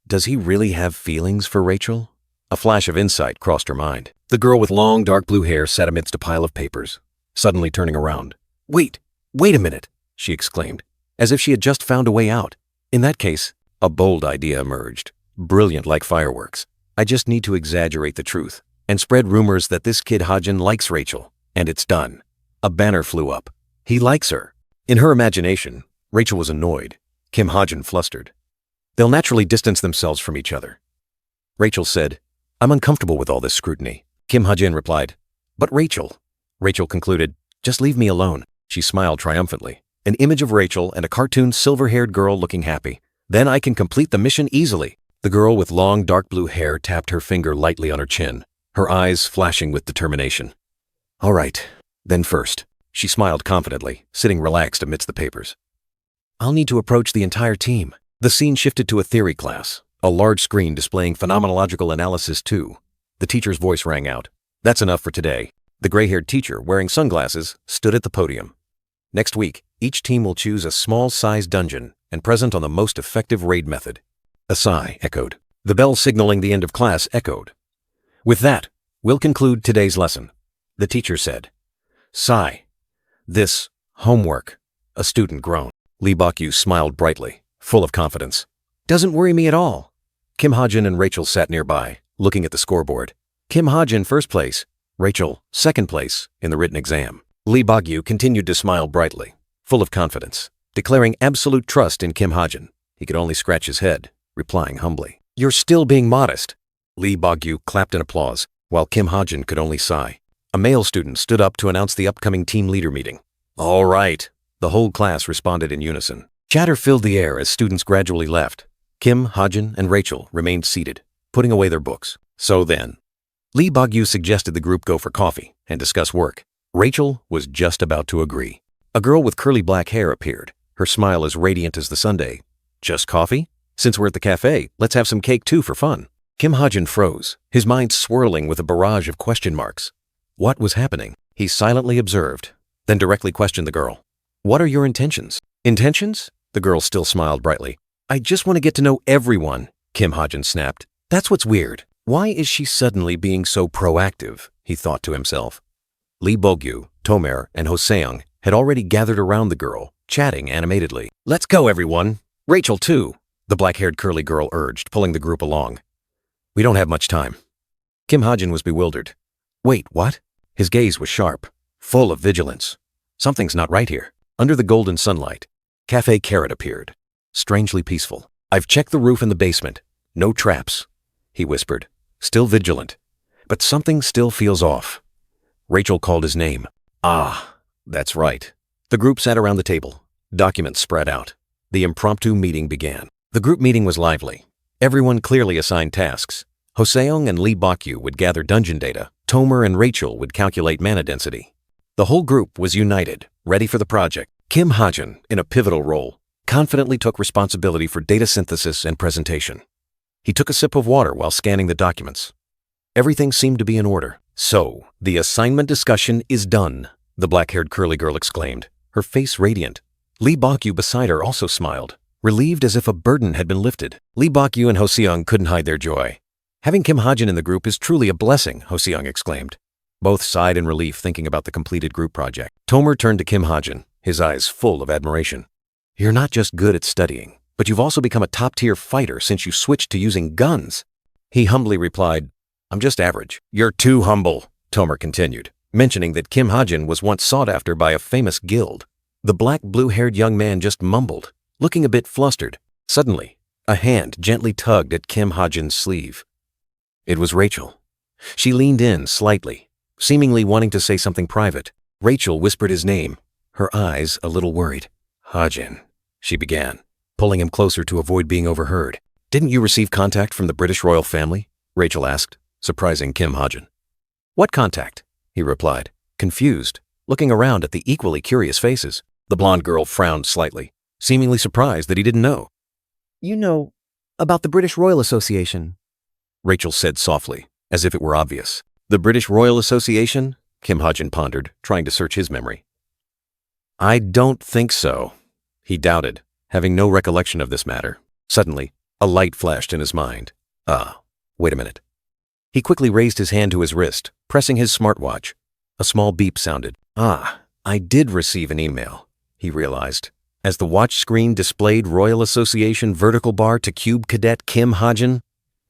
S1: Does he really have feelings for Rachel? A flash of insight crossed her mind. The girl with long, dark blue hair sat amidst a pile of papers, suddenly turning around. Wait a minute," she exclaimed, as if she had just found a way out. In that case, a bold idea emerged, brilliant like fireworks. "I just need to exaggerate the truth and spread rumors that this kid Hajin likes Rachel, and it's done." A banner flew up. "He likes her." In her imagination, Rachel was annoyed, Kim Hajin flustered. They'll naturally distance themselves from each other. Rachel said, "I'm uncomfortable with all this scrutiny." Kim Hajin replied, "But Rachel." Rachel concluded, "Just leave me alone." She smiled triumphantly, an image of Rachel and a cartoon silver-haired girl looking happy. "Then I can complete the mission easily." The girl with long dark blue hair tapped her finger lightly on her chin, her eyes flashing with determination. "All right, then first, She smiled confidently, sitting relaxed amidst the papers. I'll need to approach the entire team. The scene shifted to a theory class, a large screen displaying phenomenological analysis 2. The teacher's voice rang out. That's enough for today. The gray-haired teacher, wearing sunglasses, stood at the podium. Next week, each team will choose a small-sized dungeon and present on the most effective raid method. A sigh echoed. The bell signaling the end of class echoed. With that, we'll conclude today's lesson, the teacher said. Sigh. This homework, a student groaned. Lee Bok-yu smiled brightly, full of confidence. Doesn't worry me at all. Kim Ha-jin and Rachel sat nearby, looking at the scoreboard. Kim Ha-jin first place, Rachel second place in the written exam. Lee Bok-yu continued to smile brightly, full of confidence, declaring absolute trust in Kim Ha-jin. He could only scratch his head, replying humbly. You're still being modest. Lee Bok-yu clapped in applause, while Kim Ha-jin could only sigh. A male student stood up to announce the upcoming team leader meeting. All right. The whole class responded in unison. Chatter filled the air as students gradually left. Kim, Ha-jin, and Rachel remained seated, putting away their books. So then, Lee Bok-yu suggested the group go for coffee and discuss work. Rachel was just about to agree. A girl with curly black hair appeared, her smile as radiant as the Sunday. Just coffee? Since we're at the cafe, let's have some cake too for fun. Kim Ha-jin froze, his mind swirling with a barrage of question marks. What was happening? He silently observed, then directly questioned the girl. What are your intentions? Intentions? The girl still smiled brightly. I just want to get to know everyone, Kim Ha-jin snapped. That's what's weird. Why is she suddenly being so proactive? He thought to himself. Lee Bok-yu, Tomer, and Hoseong had already gathered around the girl, chatting animatedly. Let's go, everyone. Rachel, too, the black-haired curly girl urged, pulling the group along. We don't have much time. Kim Ha-jin was bewildered. Wait, what? His gaze was sharp, full of vigilance. Something's not right here. Under the golden sunlight, Cafe Carrot appeared, strangely peaceful. I've checked the roof and the basement. No traps, he whispered, still vigilant. But something still feels off. Rachel called his name. Ah, that's right. The group sat around the table, documents spread out. The impromptu meeting began. The group meeting was lively. Everyone clearly assigned tasks. Hoseong and Lee Bok-yu would gather dungeon data. Tomer and Rachel would calculate mana density. The whole group was united, ready for the project. Kim Ha-jin, in a pivotal role, confidently took responsibility for data synthesis and presentation. He took a sip of water while scanning the documents. Everything seemed to be in order. So, the assignment discussion is done, the black-haired curly girl exclaimed, her face radiant. Lee Bok-yu beside her also smiled, relieved as if a burden had been lifted. Lee Bok-yu and Hoseong couldn't hide their joy. Having Kim Ha-jin in the group is truly a blessing, Hoseong exclaimed. Both sighed in relief thinking about the completed group project. Tomer turned to Kim Ha-jin, his eyes full of admiration. You're not just good at studying, but you've also become a top-tier fighter since you switched to using guns. He humbly replied, I'm just average. You're too humble, Tomer continued, mentioning that Kim Ha-jin was once sought after by a famous guild. The black blue-haired young man just mumbled, looking a bit flustered. Suddenly, a hand gently tugged at Kim Ha-jin's sleeve. It was Rachel. She leaned in slightly, seemingly wanting to say something private. Rachel whispered his name, her eyes a little worried. Ha-jin, she began, pulling him closer to avoid being overheard. Didn't you receive contact from the British royal family? Rachel asked, surprising Kim Ha-jin. What contact? He replied, confused, looking around at the equally curious faces. The blonde girl frowned slightly, seemingly surprised that he didn't know.
S3: You know, about the British Royal Association.
S1: Rachel said softly, as if it were obvious. The British Royal Association? Kim Ha-jin pondered, trying to search his memory. I don't think so, he doubted, having no recollection of this matter. Suddenly, a light flashed in his mind. Wait a minute. He quickly raised his hand to his wrist, pressing his smartwatch. A small beep sounded. I did receive an email, he realized, as the watch screen displayed Royal Association vertical bar to Cube Cadet Kim Ha-jin.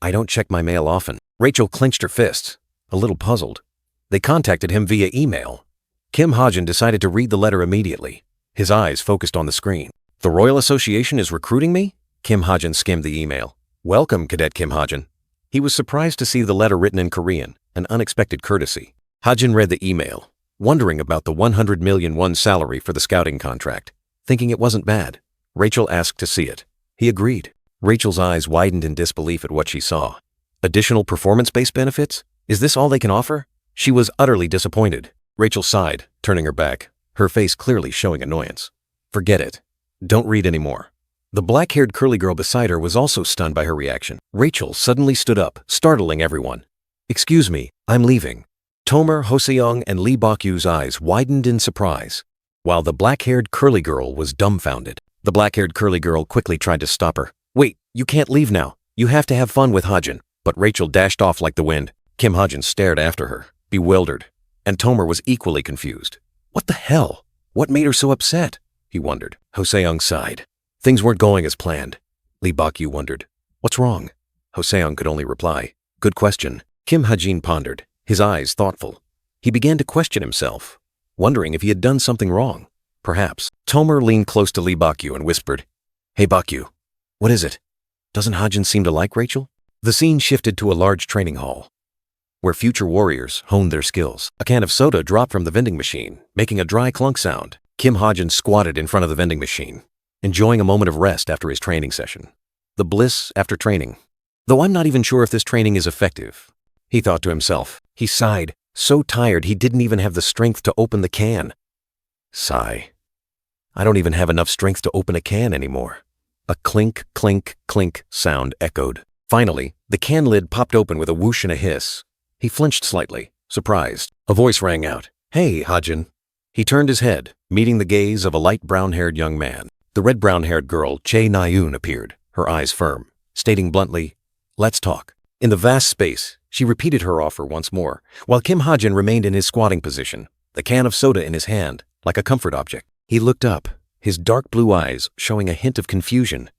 S1: I don't check my mail often. Rachel clenched her fists, a little puzzled. They contacted him via email. Kim Ha-jin decided to read the letter immediately, his eyes focused on the screen. The Royal Association is recruiting me? Kim Ha-jin skimmed the email. Welcome, Cadet Kim Ha-jin. He was surprised to see the letter written in Korean, an unexpected courtesy. Ha-jin read the email, wondering about the 100 million won salary for the scouting contract, thinking it wasn't bad. Rachel asked to see it. He agreed. Rachel's eyes widened in disbelief at what she saw. Additional performance-based benefits? Is this all they can offer? She was utterly disappointed. Rachel sighed, turning her back. her face clearly showing annoyance. Forget it. Don't read anymore. The black-haired curly girl beside her was also stunned by her reaction. Rachel suddenly stood up, startling everyone. Excuse me, I'm leaving. Tomer, Hoseyoung, and Lee Bakyu's eyes widened in surprise, while the black-haired curly girl was dumbfounded. The black-haired curly girl quickly tried to stop her. Wait, you can't leave now. You have to have fun with Hajin. But Rachel dashed off like the wind. Kim Hajin stared after her, bewildered, and Tomer was equally confused. What the hell? What made her so upset? He wondered. Hoseyoung sighed. Things weren't going as planned. Lee Bakyu wondered. What's wrong? Hoseyoung could only reply. Good question. Kim Hajin pondered, his eyes thoughtful. He began to question himself, wondering if he had done something wrong. Perhaps. Tomer leaned close to Lee Bakyu and whispered, Hey Bakyu, what is it? Doesn't Hajin seem to like Rachel? The scene shifted to a large training hall, where future warriors honed their skills. A can of soda dropped from the vending machine, making a dry clunk sound. Kim Hajin squatted in front of the vending machine, enjoying a moment of rest after his training session. The bliss after training. Though I'm not even sure if this training is effective, he thought to himself. He sighed, so tired he didn't even have the strength to open the can. Sigh. I don't even have enough strength to open a can anymore. A clink, clink, clink sound echoed. Finally, the can lid popped open with a whoosh and a hiss. He flinched slightly, surprised. A voice rang out. Hey, Hajin. He turned his head, meeting the gaze of a light brown-haired young man. The red brown-haired girl, Chae Na-yoon, appeared, her eyes firm, stating bluntly, Let's talk. In the vast space, she repeated her offer once more, while Kim Hajin remained in his squatting position, the can of soda in his hand, like a comfort object. He looked up, his dark blue eyes showing a hint of confusion,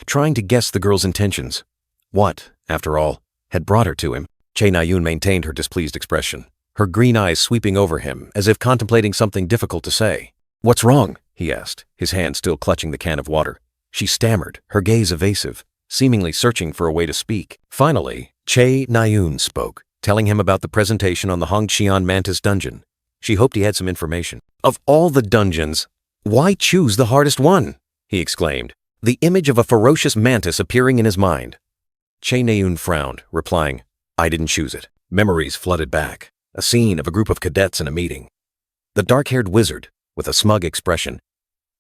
S1: trying to guess the girl's intentions. What, after all, had brought her to him? Chae Na-yoon maintained her displeased expression, her green eyes sweeping over him as if contemplating something difficult to say. What's wrong? He asked, his hand still clutching the can of water. She stammered, her gaze evasive, seemingly searching for a way to speak. Finally, Chae Na-yoon spoke, telling him about the presentation on the Hongqian Mantis dungeon. She hoped he had some information. Of all the dungeons, why choose the hardest one? He exclaimed, the image of a ferocious mantis appearing in his mind. Chae Na-yoon frowned, replying, I didn't choose it. Memories flooded back. A scene of a group of cadets in a meeting. The dark-haired wizard, with a smug expression,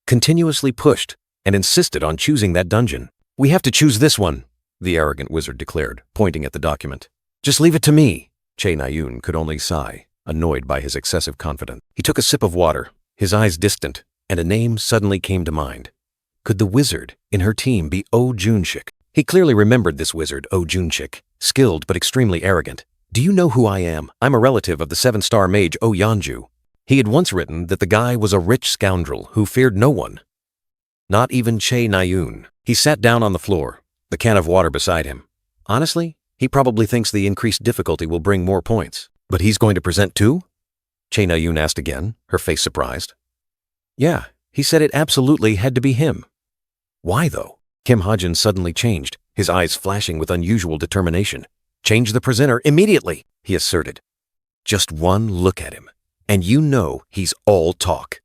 S1: continuously pushed and insisted on choosing that dungeon. We have to choose this one, the arrogant wizard declared, pointing at the document. Just leave it to me. Chae Na-yoon could only sigh, annoyed by his excessive confidence. He took a sip of water, his eyes distant, and a name suddenly came to mind. Could the wizard in her team be Oh Junshik? He clearly remembered this wizard, Oh Junshik, skilled but extremely arrogant. Do you know who I am? I'm a relative of the 7-star mage Oh Yanju. He had once written that the guy was a rich scoundrel who feared no one, not even Chae Na-yoon. He sat down on the floor, the can of water beside him. Honestly, he probably thinks the increased difficulty will bring more points. But he's going to present too? Chae Na-yoon asked again, her face surprised. Yeah, he said it absolutely had to be him. Why though? Kim Hajin suddenly changed, his eyes flashing with unusual determination. Change the presenter immediately, he asserted. Just one look at him, and you know he's all talk.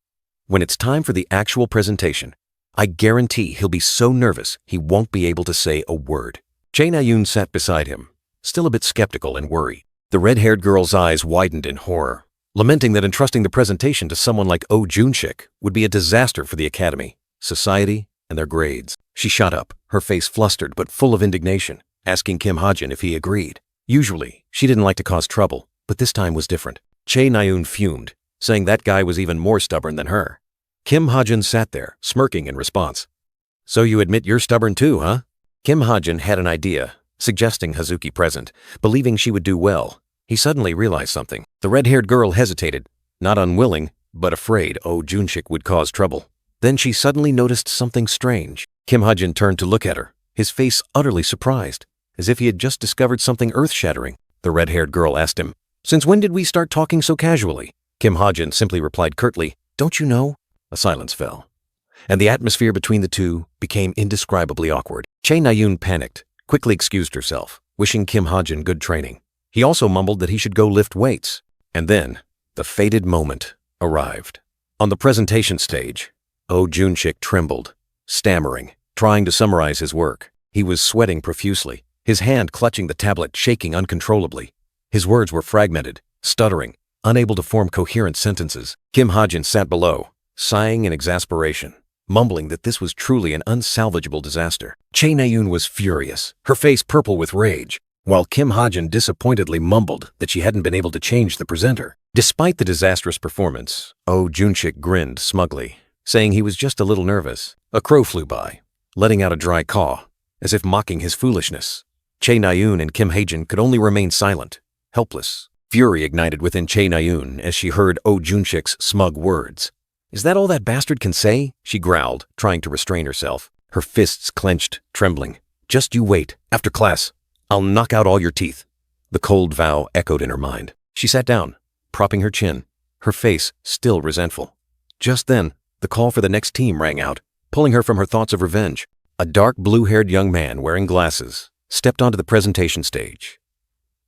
S1: When it's time for the actual presentation, I guarantee he'll be so nervous he won't be able to say a word. Chae Na-yoon sat beside him, still a bit skeptical and worried. The red-haired girl's eyes widened in horror, lamenting that entrusting the presentation to someone like Oh Junshik would be a disaster for the academy, society, and their grades. She shot up, her face flustered but full of indignation, asking Kim Hajin if he agreed. Usually, she didn't like to cause trouble, but this time was different. Chae Na-yoon fumed, saying that guy was even more stubborn than her. Kim Hajin sat there, smirking in response. So you admit you're stubborn too, huh? Kim Hajin had an idea, suggesting Hazuki present, believing she would do well. He suddenly realized something. The red-haired girl hesitated, not unwilling, but afraid Oh Junshik would cause trouble. Then she suddenly noticed something strange. Kim Hajin turned to look at her, his face utterly surprised, as if he had just discovered something earth-shattering. The red-haired girl asked him, Since when did we start talking so casually? Kim Hajin simply replied curtly, Don't you know? A silence fell, and the atmosphere between the two became indescribably awkward. Chae Na-yoon panicked, quickly excused herself, wishing Kim Hajin good training. He also mumbled that he should go lift weights. And then, the fated moment arrived. On the presentation stage, Oh Junshik trembled, stammering, trying to summarize his work. He was sweating profusely, his hand clutching the tablet shaking uncontrollably. His words were fragmented, stuttering, unable to form coherent sentences. Kim Ha-jin sat below, sighing in exasperation, mumbling that this was truly an unsalvageable disaster. Chae Na-yoon was furious, her face purple with rage, while Kim Ha-jin disappointedly mumbled that she hadn't been able to change the presenter. Despite the disastrous performance, Oh Junshik grinned smugly, saying he was just a little nervous. A crow flew by, letting out a dry caw, as if mocking his foolishness. Chae Na-yoon and Kim Ha-jin could only remain silent, helpless. Fury ignited within Chae Na-yoon as she heard Oh Junshik's smug words. "Is that all that bastard can say?" she growled, trying to restrain herself, her fists clenched, trembling. "Just you wait. After class, I'll knock out all your teeth." The cold vow echoed in her mind. She sat down, propping her chin, her face still resentful. Just then, the call for the next team rang out, pulling her from her thoughts of revenge. A dark blue-haired young man wearing glasses stepped onto the presentation stage.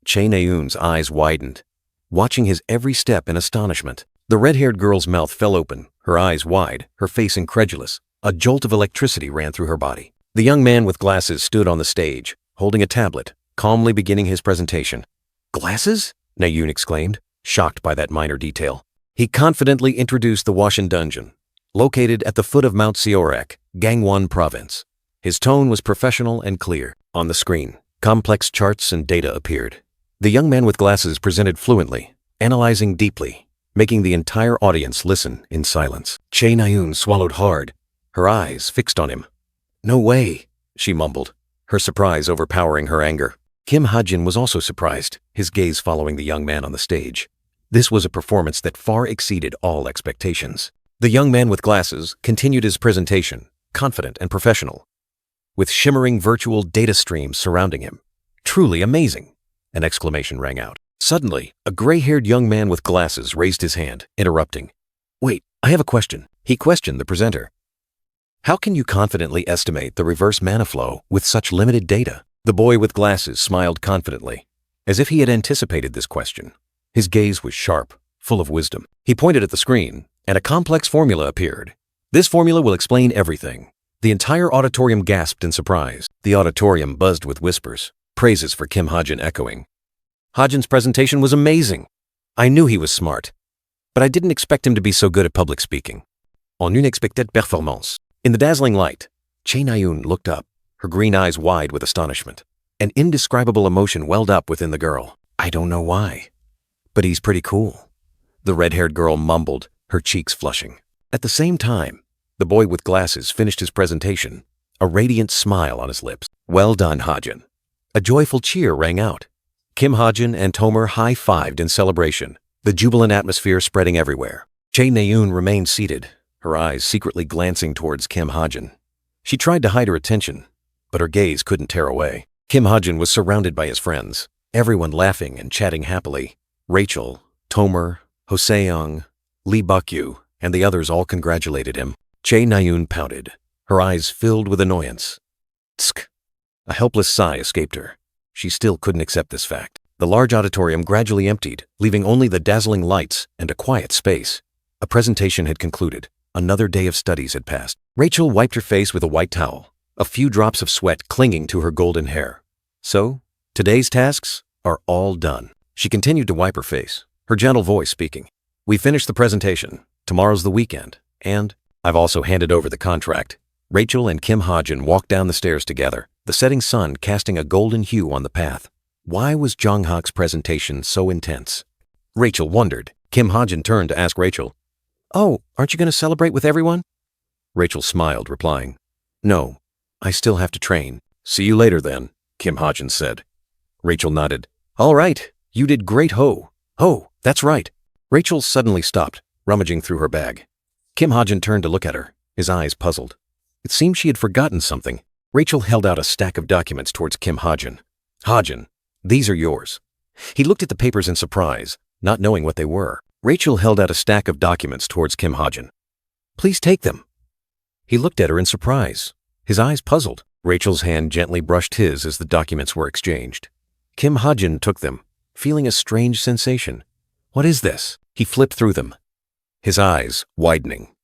S1: Chae Na-yoon's eyes widened, watching his every step in astonishment. The red-haired girl's mouth fell open, her eyes wide, her face incredulous. A jolt of electricity ran through her body. The young man with glasses stood on the stage, holding a tablet, calmly beginning his presentation. "Glasses?" Na-yoon exclaimed, shocked by that minor detail. He confidently introduced the Washin Dungeon, located at the foot of Mount Seorak, Gangwon Province. His tone was professional and clear. On the screen, complex charts and data appeared. The young man with glasses presented fluently, analyzing deeply, making the entire audience listen in silence. Chae Na-yoon swallowed hard, her eyes fixed on him. "No way," she mumbled, her surprise overpowering her anger. Kim Ha-jin was also surprised, his gaze following the young man on the stage. This was a performance that far exceeded all expectations. The young man with glasses continued his presentation, confident and professional, with shimmering virtual data streams surrounding him. "Truly amazing!" An exclamation rang out. Suddenly, a gray-haired young man with glasses raised his hand, interrupting. "Wait, I have a question." He questioned the presenter. "How can you confidently estimate the reverse mana flow with such limited data?" The boy with glasses smiled confidently, as if he had anticipated this question. His gaze was sharp, full of wisdom. He pointed at the screen, and a complex formula appeared. "This formula will explain everything." The entire auditorium gasped in surprise. The auditorium buzzed with whispers, praises for Kim Ha-jin echoing. "Ha-jin's presentation was amazing. I knew he was smart, but I didn't expect him to be so good at public speaking. En une expectée performance." In the dazzling light, Chae Na-yoon looked up, her green eyes wide with astonishment. An indescribable emotion welled up within the girl. "I don't know why, but he's pretty cool," the red-haired girl mumbled, her cheeks flushing. At the same time, the boy with glasses finished his presentation, a radiant smile on his lips. "Well done, Ha-jin." A joyful cheer rang out. Kim Ha-jin and Tomer high-fived in celebration, the jubilant atmosphere spreading everywhere. Chae Na-yoon remained seated, her eyes secretly glancing towards Kim Ha-jin. She tried to hide her attention, but her gaze couldn't tear away. Kim Ha-jin was surrounded by his friends, everyone laughing and chatting happily. Rachel, Tomer, Hoseyoung, Lee Bakyu, and the others all congratulated him. Chae Na-yoon pouted, her eyes filled with annoyance. Tsk! A helpless sigh escaped her. She still couldn't accept this fact. The large auditorium gradually emptied, leaving only the dazzling lights and a quiet space. A presentation had concluded. Another day of studies had passed. Rachel wiped her face with a white towel, a few drops of sweat clinging to her golden hair. "So, today's tasks are all done." She continued to wipe her face, her gentle voice speaking. "We finished the presentation. Tomorrow's the weekend, and I've also handed over the contract." Rachel and Kim Ha-jin walked down the stairs together, the setting sun casting a golden hue on the path. Why was Jong-hak's presentation so intense? Rachel wondered. Kim Ha-jin turned to ask Rachel, "Oh, aren't you going to celebrate with everyone?" Rachel smiled, replying, "No, I still have to train." "See you later then," Kim Ha-jin said. Rachel nodded. "All right, you did great, Ho. Oh, that's right." Rachel suddenly stopped, rummaging through her bag. Kim Ha-jin turned to look at her, his eyes puzzled. It seemed she had forgotten something. Rachel held out a stack of documents towards Kim Ha-jin. "Ha-jin, these are yours." He looked at the papers in surprise, not knowing what they were. Rachel held out a stack of documents towards Kim Ha-jin. "Please take them." He looked at her in surprise, his eyes puzzled. Rachel's hand gently brushed his as the documents were exchanged. Kim Ha-jin took them, feeling a strange sensation. "What is this?" He flipped through them, his eyes widening.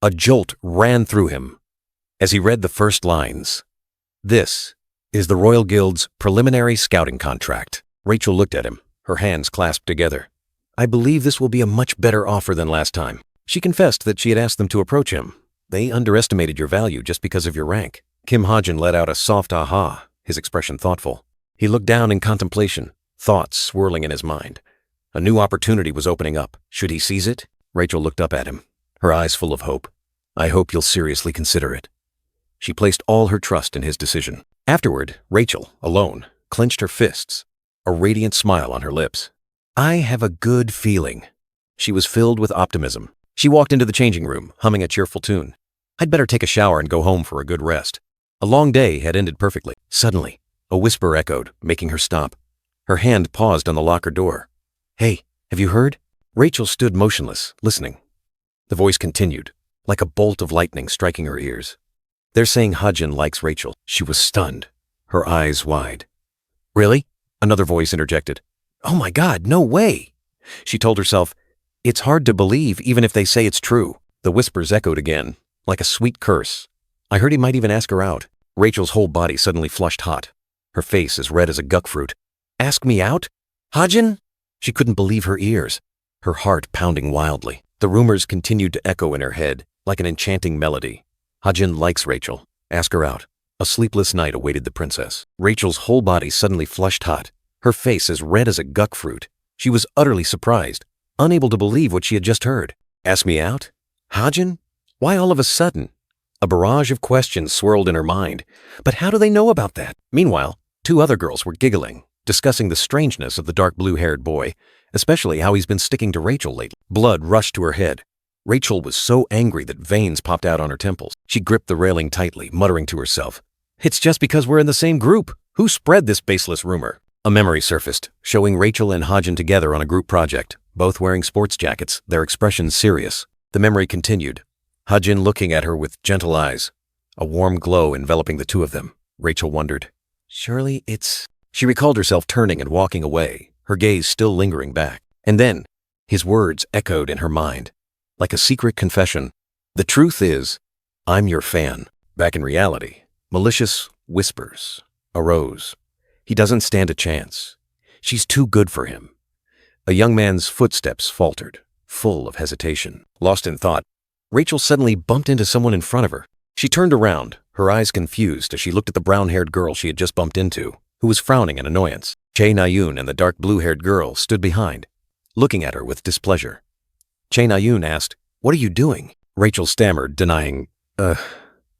S1: A jolt ran through him as he read the first lines. "This is the Royal Guild's preliminary scouting contract." Rachel looked at him, her hands clasped together. I believe this will be a much better offer than last time. She confessed that she had asked them to approach him. They underestimated your value just because of your rank. Kim Ha-jin let out a soft aha, his expression thoughtful. He looked down in contemplation, thoughts swirling in his mind. A new opportunity was opening up. Should he seize it? Rachel looked up at him, her eyes full of hope. I hope you'll seriously consider it. She placed all her trust in his decision. Afterward, Rachel, alone, clenched her fists, a radiant smile on her lips. I have a good feeling. She was filled with optimism. She walked into the changing room, humming a cheerful tune. I'd better take a shower and go home for a good rest. A long day had ended perfectly. Suddenly, a whisper echoed, making her stop. Her hand paused on the locker door. Hey, have you heard? Rachel stood motionless, listening. The voice continued, like a bolt of lightning striking her ears. They're saying Ha-jin likes Rachel. She was stunned, her eyes wide. Really? Another voice interjected. Oh my God, no way! She told herself, it's hard to believe even if they say it's true. The whispers echoed again, like a sweet curse. I heard he might even ask her out. Rachel's whole body suddenly flushed hot, her face as red as a guk fruit. Ask me out? Ha-jin? She couldn't believe her ears, her heart pounding wildly. The rumors continued to echo in her head, like an enchanting melody. Ha-jin likes Rachel. Ask her out. A sleepless night awaited the princess. Rachel's whole body suddenly flushed hot, her face as red as a guk fruit. She was utterly surprised, unable to believe what she had just heard. Ask me out? Ha-jin? Why all of a sudden? A barrage of questions swirled in her mind. But how do they know about that? Meanwhile, two other girls were giggling, discussing the strangeness of the dark blue-haired boy, especially how he's been sticking to Rachel lately. Blood rushed to her head. Rachel was so angry that veins popped out on her temples. She gripped the railing tightly, muttering to herself, It's just because we're in the same group. Who spread this baseless rumor? A memory surfaced, showing Rachel and Ha-jin together on a group project, both wearing sports jackets, their expressions serious. The memory continued, Ha-jin looking at her with gentle eyes, a warm glow enveloping the two of them. Rachel wondered, surely it's... She recalled herself turning and walking away, her gaze still lingering back. And then, his words echoed in her mind, like a secret confession. The truth is, I'm your fan. Back in reality, malicious whispers arose. He doesn't stand a chance. She's too good for him. A young man's footsteps faltered, full of hesitation. Lost in thought, Rachel suddenly bumped into someone in front of her. She turned around, her eyes confused as she looked at the brown-haired girl she had just bumped into, who was frowning in annoyance. Chae Na-yoon and the dark blue-haired girl stood behind, looking at her with displeasure. Chae Na-yoon asked, What are you doing? Rachel stammered, denying,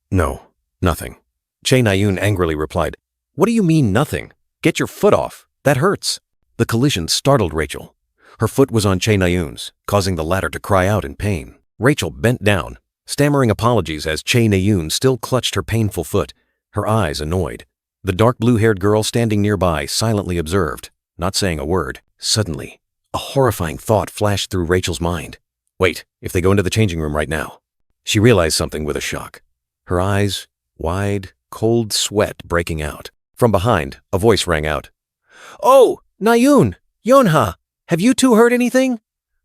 S1: no, nothing. Chae Na-yoon angrily replied, What do you mean nothing? Get your foot off. That hurts. The collision startled Rachel. Her foot was on Chae Na-yoon's, causing the latter to cry out in pain. Rachel bent down, stammering apologies as Chae Na-yoon still clutched her painful foot, her eyes annoyed. The dark blue-haired girl standing nearby silently observed, not saying a word. Suddenly, a horrifying thought flashed through Rachel's mind. Wait, if they go into the changing room right now? She realized something with a shock. Her eyes, wide, cold sweat breaking out. From behind, a voice rang out. Oh, Na-yoon! Yonha! Have you two heard anything?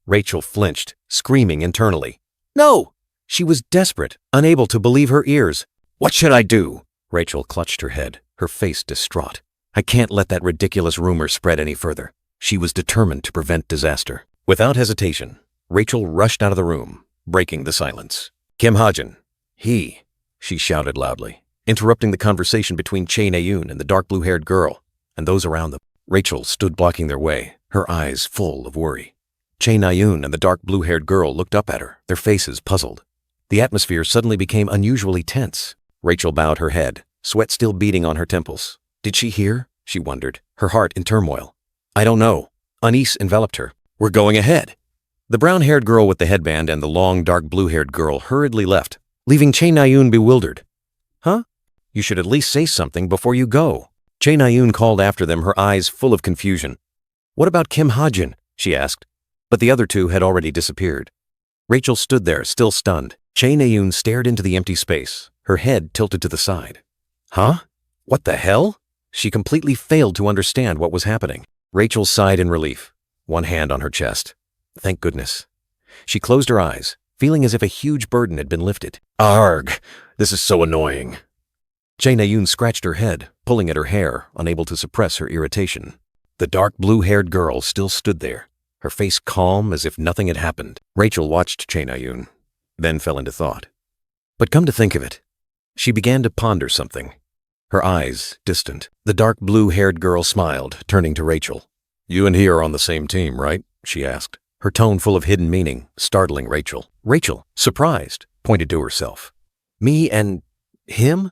S1: Rachel flinched, screaming internally. No! She was desperate, unable to believe her ears. What should I do? Rachel clutched her head, her face distraught. I can't let that ridiculous rumor spread any further. She was determined to prevent disaster. Without hesitation, Rachel rushed out of the room, breaking the silence. Kim Ha-jin, she shouted loudly, interrupting the conversation between Chae Na-yoon and the dark blue-haired girl, and those around them. Rachel stood blocking their way, her eyes full of worry. Chae Na-yoon and the dark blue-haired girl looked up at her, their faces puzzled. The atmosphere suddenly became unusually tense. Rachel bowed her head, sweat still beading on her temples. Did she hear? She wondered, her heart in turmoil. I don't know. Unease enveloped her. We're going ahead. The brown-haired girl with the headband and the long, dark blue-haired girl hurriedly left, leaving Chae Na-yoon bewildered. Huh? You should at least say something before you go. Chae Na-yoon called after them, her eyes full of confusion. What about Kim Ha-jin? She asked. But the other two had already disappeared. Rachel stood there, still stunned. Chae Na-yoon stared into the empty space, her head tilted to the side. Huh? What the hell? She completely failed to understand what was happening. Rachel sighed in relief, one hand on her chest. Thank goodness. She closed her eyes, feeling as if a huge burden had been lifted. Arg! This is so annoying. Chae Na-yoon scratched her head, pulling at her hair, unable to suppress her irritation. The dark blue-haired girl still stood there, her face calm as if nothing had happened. Rachel watched Chae Na-yoon, then fell into thought. But come to think of it, she began to ponder something. Her eyes distant. The dark blue-haired girl smiled, turning to Rachel. "You and he are on the same team, right?" she asked, her tone full of hidden meaning, startling Rachel. Rachel, surprised, pointed to herself. "Me and him?"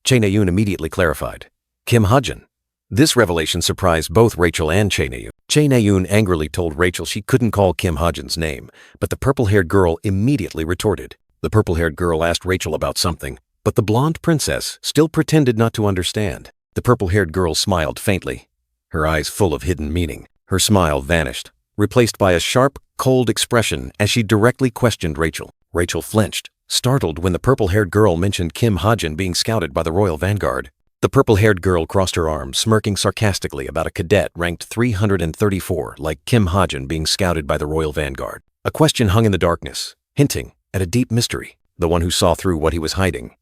S1: Chae Na-yoon immediately clarified. "Kim Ha-jin." This revelation surprised both Rachel and Chae Na-yoon. Chae Na-yoon angrily told Rachel she couldn't call Kim Ha-jin's name, but the purple-haired girl immediately retorted. The purple-haired girl asked Rachel about something, but the blonde princess still pretended not to understand. The purple-haired girl smiled faintly, her eyes full of hidden meaning. Her smile vanished, replaced by a sharp, cold expression as she directly questioned Rachel. Rachel flinched, startled when the purple-haired girl mentioned Kim Ha-jin being scouted by the Royal Vanguard. The purple-haired girl crossed her arms, smirking sarcastically about a cadet ranked 334 like Kim Ha-jin being scouted by the Royal Vanguard. A question hung in the darkness, hinting at a deep mystery, the one who saw through what he was hiding.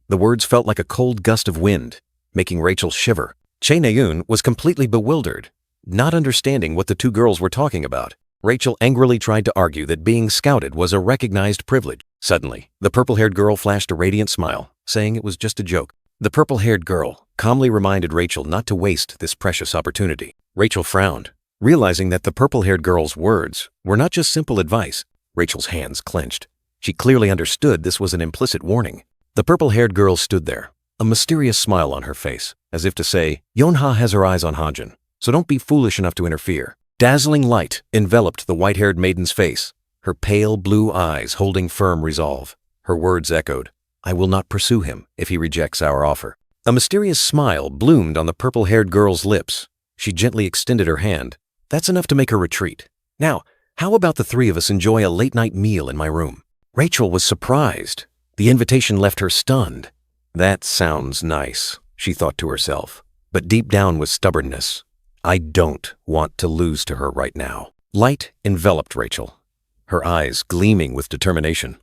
S1: The words felt like a cold gust of wind, making Rachel shiver. Chae Na-yoon was completely bewildered, not understanding what the two girls were talking about. Rachel angrily tried to argue that being scouted was a recognized privilege. Suddenly, the purple-haired girl flashed a radiant smile, saying it was just a joke. The purple-haired girl calmly reminded Rachel not to waste this precious opportunity. Rachel frowned, realizing that the purple-haired girl's words were not just simple advice. Rachel's hands clenched. She clearly understood this was an implicit warning. The purple-haired girl stood there, a mysterious smile on her face, as if to say, "Yonha has her eyes on Ha-jin, so don't be foolish enough to interfere." Dazzling light enveloped the white-haired maiden's face, her pale blue eyes holding firm resolve. Her words echoed, "I will not pursue him if he rejects our offer." A mysterious smile bloomed on the purple-haired girl's lips. She gently extended her hand. "That's enough to make her retreat. Now, how about the three of us enjoy a late-night meal in my room?" Rachel was surprised. The invitation left her stunned. "That sounds nice," she thought to herself, but deep down was stubbornness. "I don't want to lose to her right now." Light enveloped Rachel, her eyes gleaming with determination.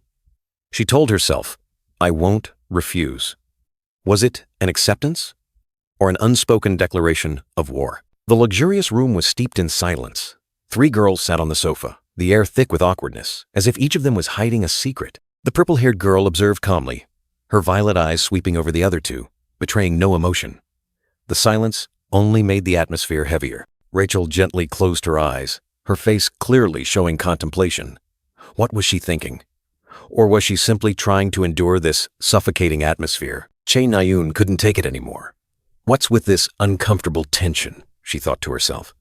S1: She told herself, "I won't refuse." Was it an acceptance or an unspoken declaration of war? The luxurious room was steeped in silence. Three girls sat on the sofa, the air thick with awkwardness, as if each of them was hiding a secret. The purple-haired girl observed calmly, her violet eyes sweeping over the other two, betraying no emotion. The silence only made the atmosphere heavier. Rachel gently closed her eyes, her face clearly showing contemplation. What was she thinking? Or was she simply trying to endure this suffocating atmosphere? Chae Na-yoon couldn't take it anymore. "What's with this uncomfortable tension?" she thought to herself.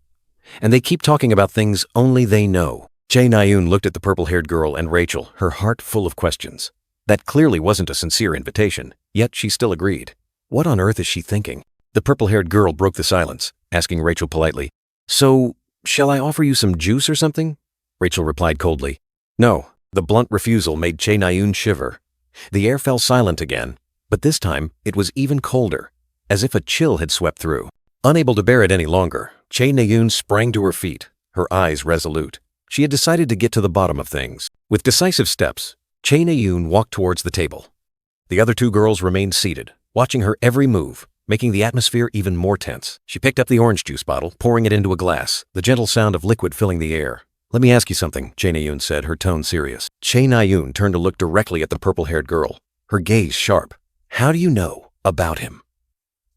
S1: "And they keep talking about things only they know." Chae Na-yoon looked at the purple-haired girl and Rachel, her heart full of questions. That clearly wasn't a sincere invitation, yet she still agreed. What on earth is she thinking? The purple-haired girl broke the silence, asking Rachel politely, "So, shall I offer you some juice or something?" Rachel replied coldly, "No." The blunt refusal made Chae Na-yoon shiver. The air fell silent again, but this time it was even colder, as if a chill had swept through. Unable to bear it any longer, Chae Na-yoon sprang to her feet, her eyes resolute. She had decided to get to the bottom of things. With decisive steps, Chae Na-yoon walked towards the table. The other two girls remained seated, watching her every move, making the atmosphere even more tense. She picked up the orange juice bottle, pouring it into a glass, the gentle sound of liquid filling the air. "Let me ask you something," Chae Na-yoon said, her tone serious. Chae Na-yoon turned to look directly at the purple-haired girl, her gaze sharp. "How do you know about him?"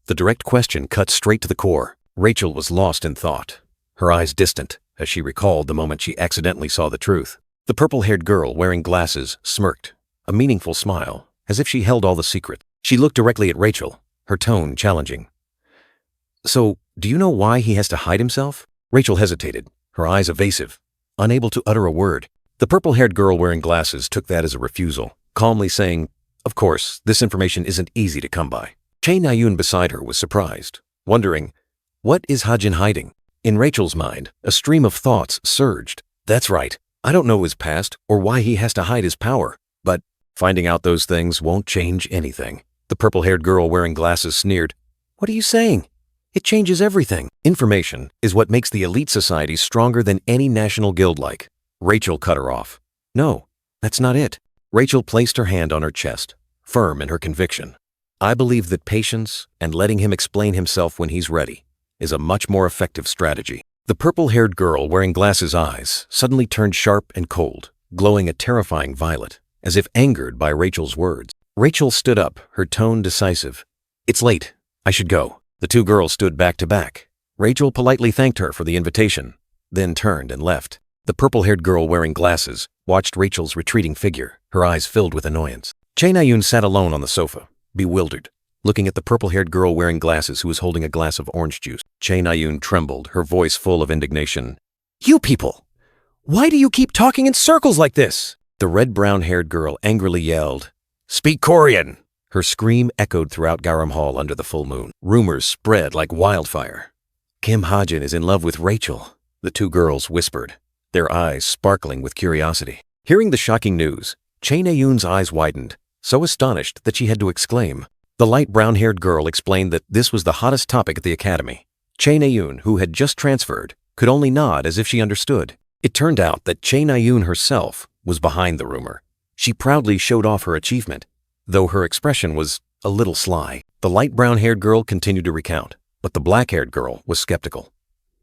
S1: The direct question cut straight to the core. Rachel was lost in thought, her eyes distant, as she recalled the moment she accidentally saw the truth. The purple-haired girl, wearing glasses, smirked, a meaningful smile, as if she held all the secret. She looked directly at Rachel, her tone challenging. "So, do you know why he has to hide himself?" Rachel hesitated, her eyes evasive, unable to utter a word. The purple-haired girl wearing glasses took that as a refusal, calmly saying, "Of course, this information isn't easy to come by." Chae Na-yoon beside her was surprised, wondering, what is Ha-jin hiding? In Rachel's mind, a stream of thoughts surged. That's right, I don't know his past or why he has to hide his power, but finding out those things won't change anything. The purple-haired girl wearing glasses sneered, "What are you saying? It changes everything." Information is what makes the elite society stronger than any national guild like. Rachel cut her off. "No, that's not it." Rachel placed her hand on her chest, firm in her conviction. "I believe that patience and letting him explain himself when he's ready is a much more effective strategy." The purple-haired girl wearing glasses' eyes suddenly turned sharp and cold, glowing a terrifying violet, as if angered by Rachel's words. Rachel stood up, her tone decisive. "It's late. I should go." The two girls stood back to back. Rachel politely thanked her for the invitation, then turned and left. The purple-haired girl wearing glasses watched Rachel's retreating figure, her eyes filled with annoyance. Chae Na-yoon sat alone on the sofa, bewildered, looking at the purple-haired girl wearing glasses who was holding a glass of orange juice. Chae Na-yoon trembled, her voice full of indignation.
S2: "You people! Why do you keep talking in circles like this?"
S1: The red-brown-haired girl angrily yelled, "Speak Korean!" Her scream echoed throughout Garam Hall under the full moon. Rumors spread like wildfire. "Kim Ha-jin is in love with Rachel," the two girls whispered, their eyes sparkling with curiosity. Hearing the shocking news, Chae Na-yoon's eyes widened, so astonished that she had to exclaim. The light brown-haired girl explained that this was the hottest topic at the academy. Chae Na-yoon, who had just transferred, could only nod as if she understood. It turned out that Chae Na-yoon herself was behind the rumor. She proudly showed off her achievement, though her expression was a little sly. The light brown-haired girl continued to recount, but the black-haired girl was skeptical.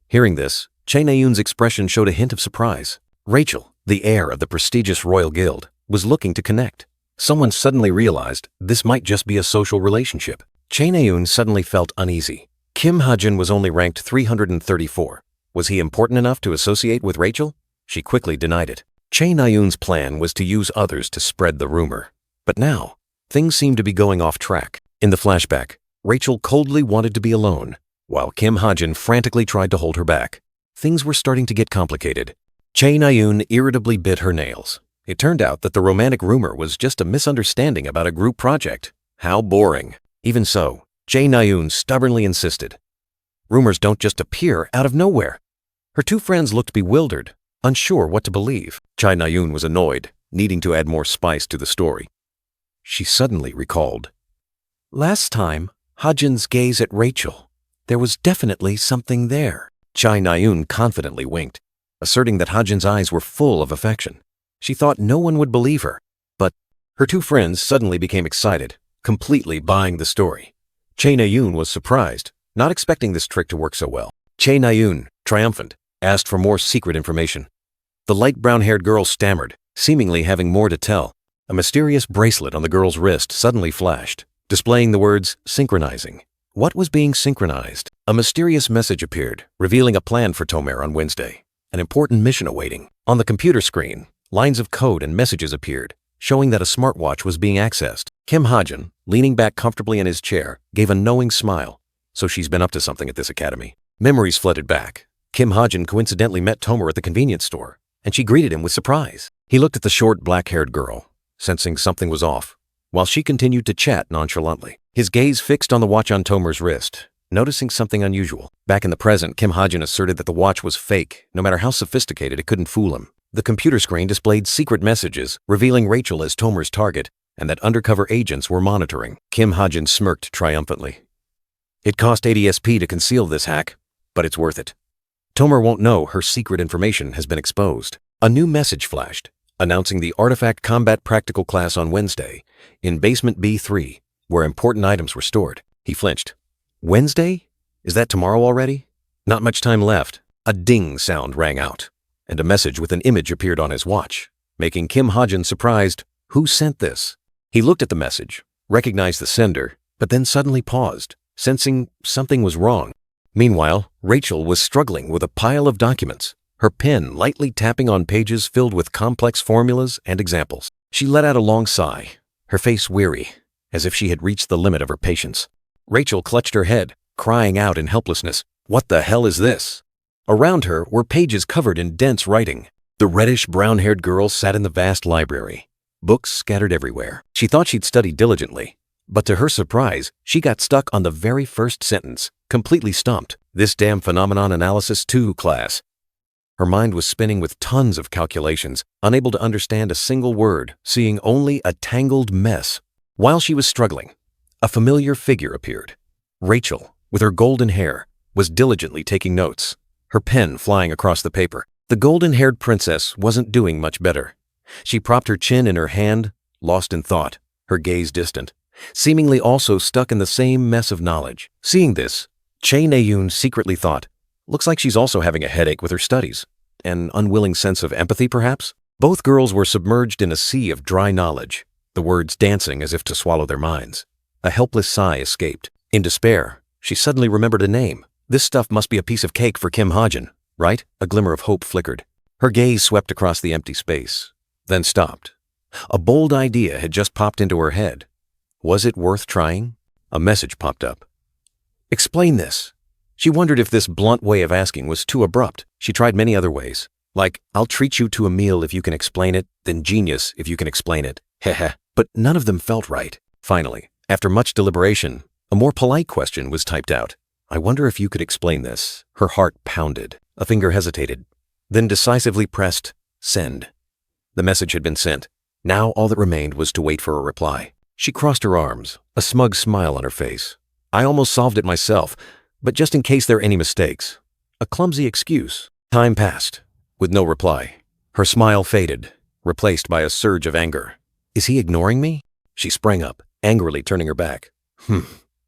S1: Hearing this, Chae Na-yoon's expression showed a hint of surprise. Rachel, the heir of the prestigious royal guild, was looking to connect. Someone suddenly realized this might just be a social relationship. Chae Na-yoon suddenly felt uneasy. Kim Ha-jin was only ranked 334. Was he important enough to associate with Rachel? She quickly denied it. Chae Na-yoon's plan was to use others to spread the rumor. But now, things seemed to be going off track. In the flashback, Rachel coldly wanted to be alone, while Kim Ha-jin frantically tried to hold her back. Things were starting to get complicated. Chae Na-yoon irritably bit her nails. It turned out that the romantic rumor was just a misunderstanding about a group project. How boring. Even so, Chae Na-yoon stubbornly insisted. Rumors don't just appear out of nowhere. Her two friends looked bewildered, unsure what to believe. Chae Na-yoon was annoyed, needing to add more spice to the story. She suddenly recalled. Last time, Ha-jin's gaze at Rachel. There was definitely something there. Chae Na-yoon confidently winked, asserting that Ha-jin's eyes were full of affection. She thought no one would believe her, but her two friends suddenly became excited, completely buying the story. Chae Na-yoon was surprised, not expecting this trick to work so well. Chae Na-yoon, triumphant, asked for more secret information. The light brown-haired girl stammered, seemingly having more to tell. A mysterious bracelet on the girl's wrist suddenly flashed, displaying the words synchronizing. What was being synchronized? A mysterious message appeared, revealing a plan for Tomer on Wednesday, an important mission awaiting. On the computer screen, lines of code and messages appeared, showing that a smartwatch was being accessed. Kim Ha-jin, leaning back comfortably in his chair, gave a knowing smile. So she's been up to something at this academy. Memories flooded back. Kim Ha-jin coincidentally met Tomer at the convenience store, and she greeted him with surprise. He looked at the short, black-haired girl, sensing something was off, while she continued to chat nonchalantly. His gaze fixed on the watch on Tomer's wrist, noticing something unusual. Back in the present, Kim Ha-jin asserted that the watch was fake. No matter how sophisticated, it couldn't fool him. The computer screen displayed secret messages, revealing Rachel as Tomer's target, and that undercover agents were monitoring. Kim Ha-jin smirked triumphantly. It cost 80 SP to conceal this hack, but it's worth it. Tomer won't know her secret information has been exposed. A new message flashed, announcing the Artifact Combat Practical class on Wednesday, in Basement B3, where important items were stored. He flinched. Wednesday? Is that tomorrow already? Not much time left. A ding sound rang out, and a message with an image appeared on his watch, making Kim Ha-jin surprised. Who sent this? He looked at the message, recognized the sender, but then suddenly paused, sensing something was wrong. Meanwhile, Rachel was struggling with a pile of documents, her pen lightly tapping on pages filled with complex formulas and examples. She let out a long sigh, her face weary, as if she had reached the limit of her patience. Rachel clutched her head, crying out in helplessness, "What the hell is this?" Around her were pages covered in dense writing. The reddish, brown-haired girl sat in the vast library, books scattered everywhere. She thought she'd studied diligently, but to her surprise, she got stuck on the very first sentence, completely stumped. This damn phenomenon analysis 2 class. Her mind was spinning with tons of calculations, unable to understand a single word, seeing only a tangled mess. While she was struggling, a familiar figure appeared. Rachel, with her golden hair, was diligently taking notes, her pen flying across the paper. The golden-haired princess wasn't doing much better. She propped her chin in her hand, lost in thought, her gaze distant, seemingly also stuck in the same mess of knowledge. Seeing this, Chae Na-yoon secretly thought, Looks like she's also having a headache with her studies. An unwilling sense of empathy, perhaps? Both girls were submerged in a sea of dry knowledge, the words dancing as if to swallow their minds. A helpless sigh escaped. In despair, she suddenly remembered a name. This stuff must be a piece of cake for Kim Ha-jin, right? A glimmer of hope flickered. Her gaze swept across the empty space, then stopped. A bold idea had just popped into her head. Was it worth trying? A message popped up. Explain this. She wondered if this blunt way of asking was too abrupt. She tried many other ways, like, I'll treat you to a meal if you can explain it, then genius if you can explain it. Heh. But none of them felt right. Finally, after much deliberation, a more polite question was typed out. I wonder if you could explain this. Her heart pounded. A finger hesitated, then decisively pressed send. The message had been sent. Now all that remained was to wait for a reply. She crossed her arms, a smug smile on her face. I almost solved it myself, but just in case there are any mistakes. A clumsy excuse. Time passed, with no reply. Her smile faded, replaced by a surge of anger. Is he ignoring me? She sprang up, angrily turning her back.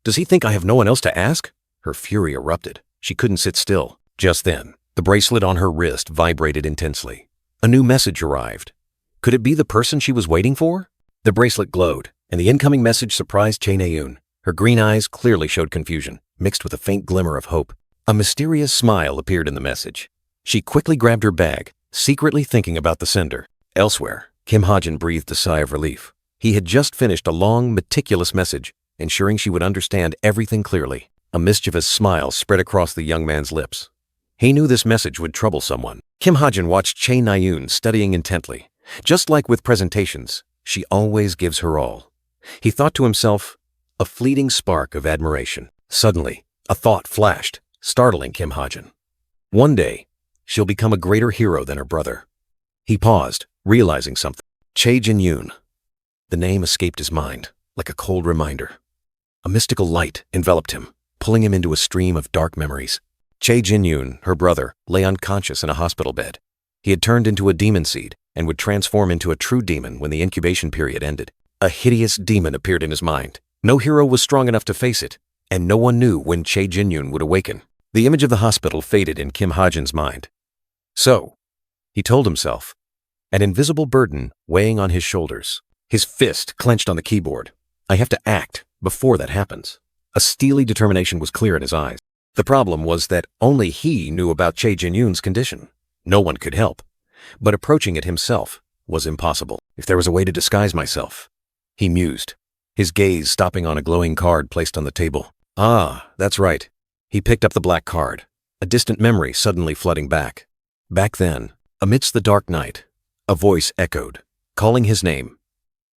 S1: Does he think I have no one else to ask? Her fury erupted. She couldn't sit still. Just then, the bracelet on her wrist vibrated intensely. A new message arrived. Could it be the person she was waiting for? The bracelet glowed, and the incoming message surprised Chae Na-yoon. Her green eyes clearly showed confusion, mixed with a faint glimmer of hope. A mysterious smile appeared in the message. She quickly grabbed her bag, secretly thinking about the sender. Elsewhere, Kim Ha-jin breathed a sigh of relief. He had just finished a long, meticulous message, ensuring she would understand everything clearly. A mischievous smile spread across the young man's lips. He knew this message would trouble someone. Kim Ha-jin watched Chae Na-yoon studying intently. Just like with presentations, she always gives her all. He thought to himself, a fleeting spark of admiration. Suddenly, a thought flashed, startling Kim Ha-jin. One day, she'll become a greater hero than her brother. He paused, realizing something. Chae Jin-yoon. The name escaped his mind, like a cold reminder. A mystical light enveloped him, pulling him into a stream of dark memories. Chae Jin-yoon, her brother, lay unconscious in a hospital bed. He had turned into a demon seed and would transform into a true demon when the incubation period ended. A hideous demon appeared in his mind. No hero was strong enough to face it, and no one knew when Chae Jin-yoon would awaken. The image of the hospital faded in Kim Ha-jin's mind. So, he told himself, an invisible burden weighing on his shoulders. His fist clenched on the keyboard. I have to act before that happens. A steely determination was clear in his eyes. The problem was that only he knew about Chae Jin-yoon's condition. No one could help. But approaching it himself was impossible. If there was a way to disguise myself, he mused, his gaze stopping on a glowing card placed on the table. Ah, that's right. He picked up the black card, a distant memory suddenly flooding back. Back then, amidst the dark night, a voice echoed, calling his name.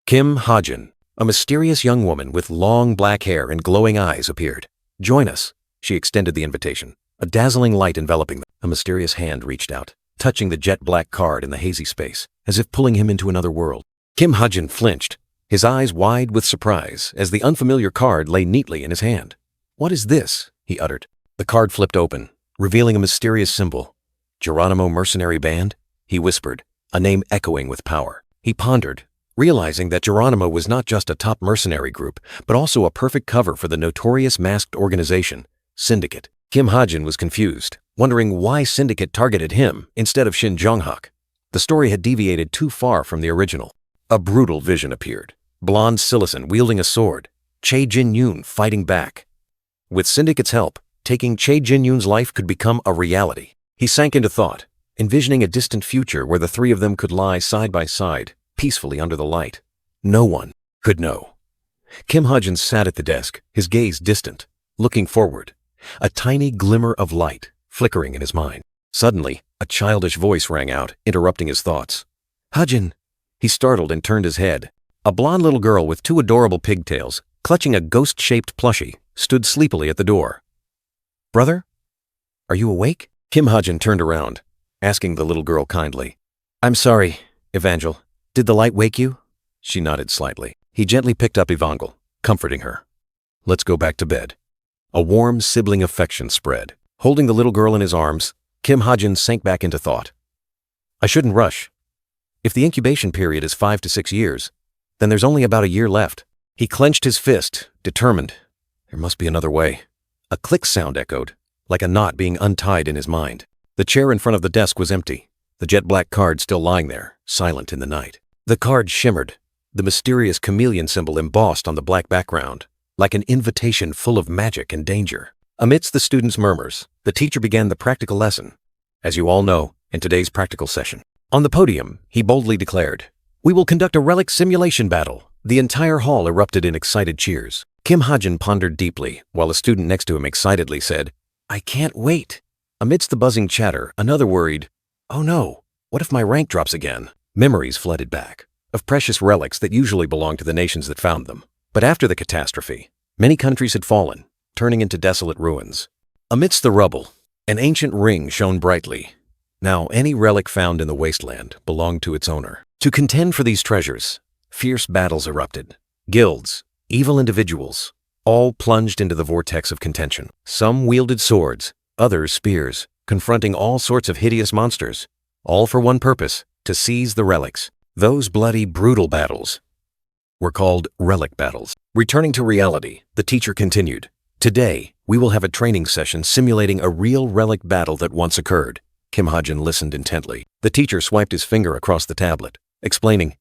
S1: Kim Ha-jin, a mysterious young woman with long black hair and glowing eyes appeared. Join us. She extended the invitation, a dazzling light enveloping them. A mysterious hand reached out, touching the jet-black card in the hazy space, as if pulling him into another world. Kim Ha-jin flinched, his eyes wide with surprise as the unfamiliar card lay neatly in his hand. What is this? He uttered. The card flipped open, revealing a mysterious symbol. Geronimo Mercenary Band? He whispered, a name echoing with power. He pondered, realizing that Geronimo was not just a top mercenary group, but also a perfect cover for the notorious masked organization, Syndicate. Kim Ha-jin was confused, wondering why Syndicate targeted him instead of Shin Jong-hak. The story had deviated too far from the original. A brutal vision appeared. Blonde Silison wielding a sword, Chae Jin-yoon fighting back. With Syndicate's help, taking Chae Jin-yoon's life could become a reality. He sank into thought, envisioning a distant future where the three of them could lie side by side, peacefully under the light. No one could know. Kim Ha-jin sat at the desk, his gaze distant, looking forward, a tiny glimmer of light flickering in his mind. Suddenly, a childish voice rang out, interrupting his thoughts. Ha-jin! He startled and turned his head. A blonde little girl with two adorable pigtails, clutching a ghost-shaped plushie, stood sleepily at the door. Brother? Are you awake? Kim Ha-jin turned around, asking the little girl kindly. I'm sorry, Evangel. Did the light wake you? She nodded slightly. He gently picked up Evangel, comforting her. Let's go back to bed. A warm sibling affection spread. Holding the little girl in his arms, Kim Ha-jin sank back into thought. I shouldn't rush. If the incubation period is 5 to 6 years, then there's only about a year left. He clenched his fist, determined. There must be another way. A click sound echoed, like a knot being untied in his mind. The chair in front of the desk was empty, the jet-black card still lying there, silent in the night. The card shimmered, the mysterious chameleon symbol embossed on the black background, like an invitation full of magic and danger. Amidst the students' murmurs, the teacher began the practical lesson, as you all know, in today's practical session. On the podium, he boldly declared, "We will conduct a relic simulation battle." The entire hall erupted in excited cheers. Kim Ha-jin pondered deeply, while a student next to him excitedly said, "I can't wait." Amidst the buzzing chatter, another worried, "Oh no, what if my rank drops again?" Memories flooded back, of precious relics that usually belonged to the nations that found them. But after the catastrophe, many countries had fallen, turning into desolate ruins. Amidst the rubble, an ancient ring shone brightly. Now, any relic found in the wasteland belonged to its owner. To contend for these treasures, fierce battles erupted. Guilds, evil individuals, all plunged into the vortex of contention. Some wielded swords, others spears, confronting all sorts of hideous monsters, all for one purpose, to seize the relics. Those bloody, brutal battles were called relic battles. Returning to reality, the teacher continued, "Today, we will have a training session simulating a real relic battle that once occurred." Kim Ha-jin listened intently. The teacher swiped his finger across the tablet, explaining,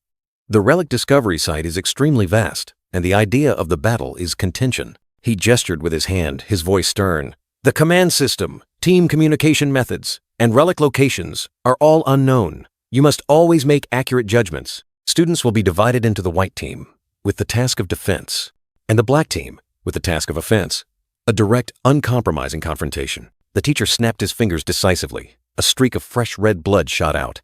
S1: "The relic discovery site is extremely vast, and the idea of the battle is contention." He gestured with his hand, his voice stern. "The command system, team communication methods, and relic locations are all unknown. You must always make accurate judgments. Students will be divided into the white team, with the task of defense, and the black team, with the task of offense. A direct, uncompromising confrontation." The teacher snapped his fingers decisively. A streak of fresh red blood shot out.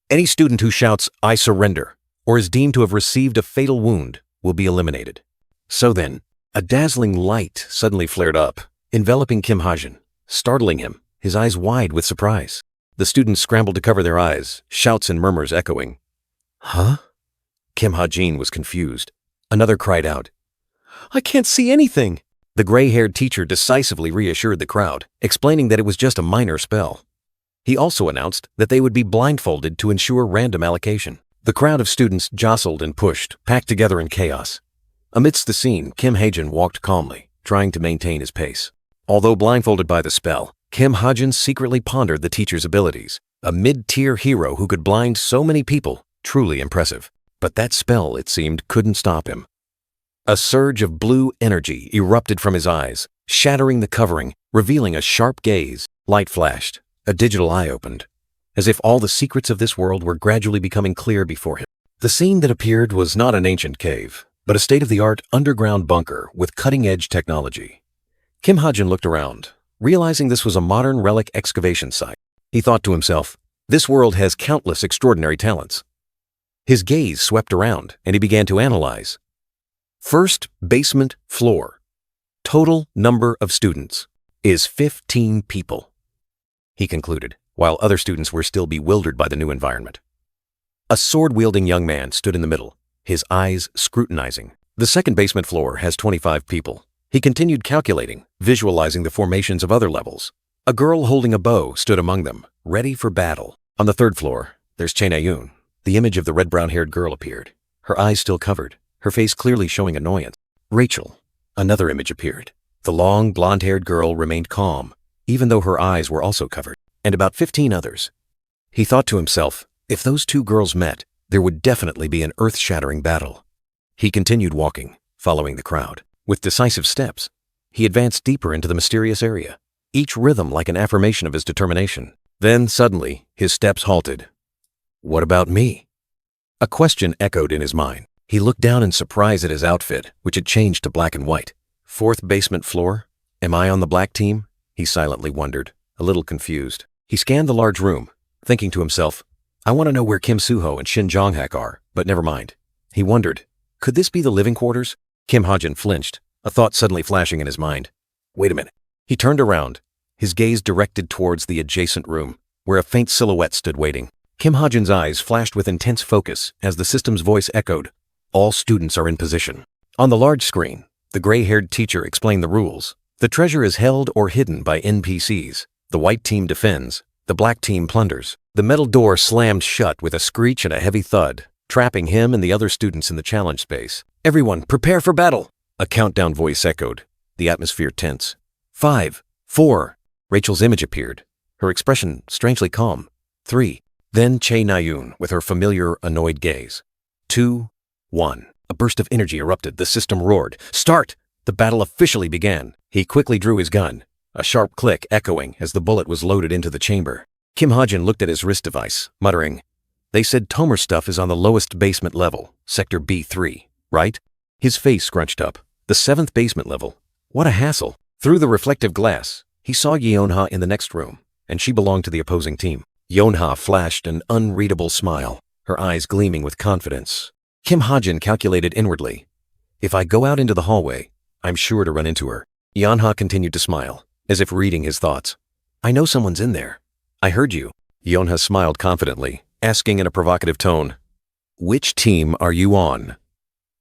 S1: "Any student who shouts, 'I surrender,' or is deemed to have received a fatal wound will be eliminated." So then, a dazzling light suddenly flared up, enveloping Kim Ha-jin, startling him, his eyes wide with surprise. The students scrambled to cover their eyes, shouts and murmurs echoing. "Huh?" Kim Ha-jin was confused. Another cried out, "I can't see anything." The gray-haired teacher decisively reassured the crowd, explaining that it was just a minor spell. He also announced that they would be blindfolded to ensure random allocation. The crowd of students jostled and pushed, packed together in chaos. Amidst the scene, Kim Ha-jin walked calmly, trying to maintain his pace. Although blindfolded by the spell, Kim Ha-jin secretly pondered the teacher's abilities. A mid-tier hero who could blind so many people, truly impressive. But that spell, it seemed, couldn't stop him. A surge of blue energy erupted from his eyes, shattering the covering, revealing a sharp gaze. Light flashed. A digital eye opened, as if all the secrets of this world were gradually becoming clear before him. The scene that appeared was not an ancient cave, but a state-of-the-art underground bunker with cutting-edge technology. Kim Ha-jin looked around, realizing this was a modern relic excavation site. He thought to himself, "This world has countless extraordinary talents." His gaze swept around, and he began to analyze. First basement floor. Total number of students is 15 people. He concluded, while other students were still bewildered by the new environment. A sword-wielding young man stood in the middle, his eyes scrutinizing. The second basement floor has 25 people. He continued calculating, visualizing the formations of other levels. A girl holding a bow stood among them, ready for battle. On the third floor, there's Chae Na-yoon. The image of the red-brown-haired girl appeared, her eyes still covered, her face clearly showing annoyance. Rachel. Another image appeared. The long, blonde-haired girl remained calm, even though her eyes were also covered, and about 15 others. He thought to himself, if those two girls met, there would definitely be an earth-shattering battle. He continued walking, following the crowd. With decisive steps, he advanced deeper into the mysterious area, each rhythm like an affirmation of his determination. Then, suddenly, his steps halted. What about me? A question echoed in his mind. He looked down in surprise at his outfit, which had changed to black and white. Fourth basement floor? Am I on the black team? He silently wondered, a little confused. He scanned the large room, thinking to himself, I want to know where Kim Soo-ho and Shin Jong-hak are, but never mind. He wondered, could this be the living quarters? Kim Ha-jin flinched, a thought suddenly flashing in his mind. Wait a minute. He turned around, his gaze directed towards the adjacent room, where a faint silhouette stood waiting. Kim Ha-jin's eyes flashed with intense focus as the system's voice echoed, all students are in position. On the large screen, the gray-haired teacher explained the rules. The treasure is held or hidden by NPCs. The white team defends. The black team plunders. The metal door slammed shut with a screech and a heavy thud, trapping him and the other students in the challenge space. Everyone, prepare for battle! A countdown voice echoed, the atmosphere tense. 5, 4, Rachel's image appeared, her expression strangely calm. 3. Then Che Nayun with her familiar, annoyed gaze. 2, 1. A burst of energy erupted. The system roared. Start! The battle officially began. He quickly drew his gun, a sharp click echoing as the bullet was loaded into the chamber. Kim Ha-jin looked at his wrist device, muttering, "They said Tomer's stuff is on the lowest basement level, Sector B3, right?" His face scrunched up. The 7th basement level. What a hassle. Through the reflective glass, he saw Yeonha in the next room, and she belonged to the opposing team. Yeonha flashed an unreadable smile, her eyes gleaming with confidence. Kim Ha-jin calculated inwardly, "If I go out into the hallway, I'm sure to run into her." Yeonha continued to smile, as if reading his thoughts. "I know someone's in there. I heard you." Yeonha smiled confidently, asking in a provocative tone, "Which team are you on?"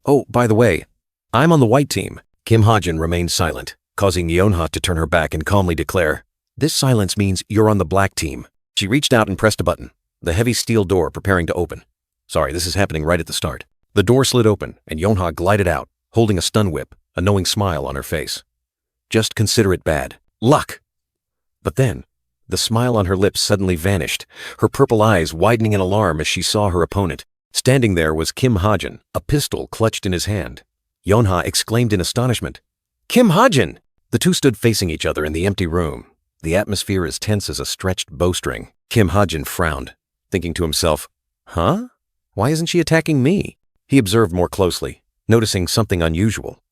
S1: "Oh, by the way, I'm on the white team." Kim Ha-jin remained silent, causing Yeonha to turn her back and calmly declare, "This silence means you're on the black team." She reached out and pressed a button, the heavy steel door preparing to open. Sorry, this is happening right at the start. The door slid open, and Yeonha glided out, holding a stun whip, a knowing smile on her face. "Just consider it bad. Luck!" But then, the smile on her lips suddenly vanished, her purple eyes widening in alarm as she saw her opponent. Standing there was Kim Ha-jin, a pistol clutched in his hand. Yeonha exclaimed in astonishment, "Kim Ha-jin!" The two stood facing each other in the empty room, the atmosphere as tense as a stretched bowstring. Kim Ha-jin frowned, thinking to himself, "Huh? Why isn't she attacking me?" He observed more closely, noticing something unusual.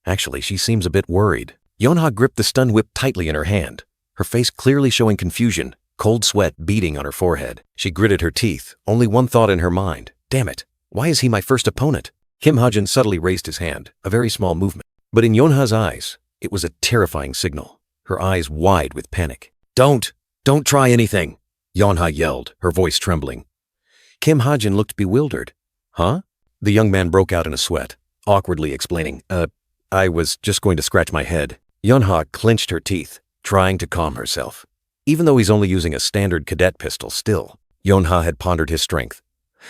S1: Actually, she seems a bit worried. Yeonha gripped the stun whip tightly in her hand, her face clearly showing confusion, cold sweat beading on her forehead. She gritted her teeth, only one thought in her mind. Damn it, why is he my first opponent? Kim Ha-jin subtly raised his hand, a very small movement. But in Yeonha's eyes, it was a terrifying signal, her eyes wide with panic. Don't try anything," Yeonha yelled, her voice trembling. Kim Ha-jin looked bewildered. "Huh?" The young man broke out in a sweat, awkwardly explaining, I was just going to scratch my head." Yeonha clenched her teeth, trying to calm herself. Even though he's only using a standard cadet pistol still, Yeonha had pondered his strength.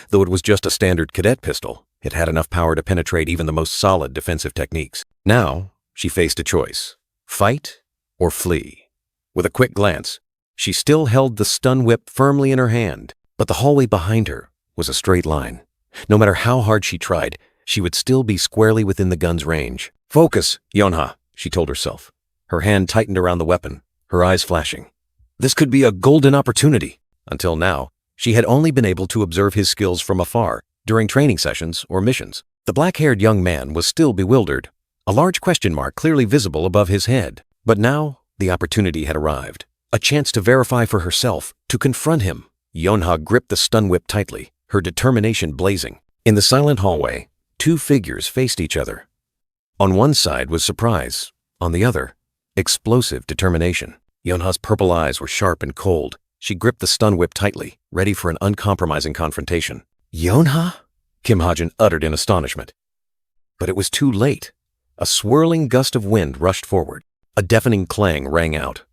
S1: Though it was just a standard cadet pistol, it had enough power to penetrate even the most solid defensive techniques. Now, she faced a choice: fight or flee. With a quick glance, she still held the stun whip firmly in her hand, but the hallway behind her was a straight line. No matter how hard she tried, she would still be squarely within the gun's range. "Focus, Yeonha," she told herself. Her hand tightened around the weapon, her eyes flashing. This could be a golden opportunity. Until now, she had only been able to observe his skills from afar, during training sessions or missions. The black-haired young man was still bewildered, a large question mark clearly visible above his head. But now, the opportunity had arrived. A chance to verify for herself, to confront him. Yeonha gripped the stun whip tightly, her determination blazing. In the silent hallway, two figures faced each other. On one side was surprise, on the other, explosive determination. Yeonha's purple eyes were sharp and cold. She gripped the stun whip tightly, ready for an uncompromising confrontation. "Yeonha?" Kim Ha-jin uttered in astonishment. But it was too late. A swirling gust of wind rushed forward. A deafening clang rang out.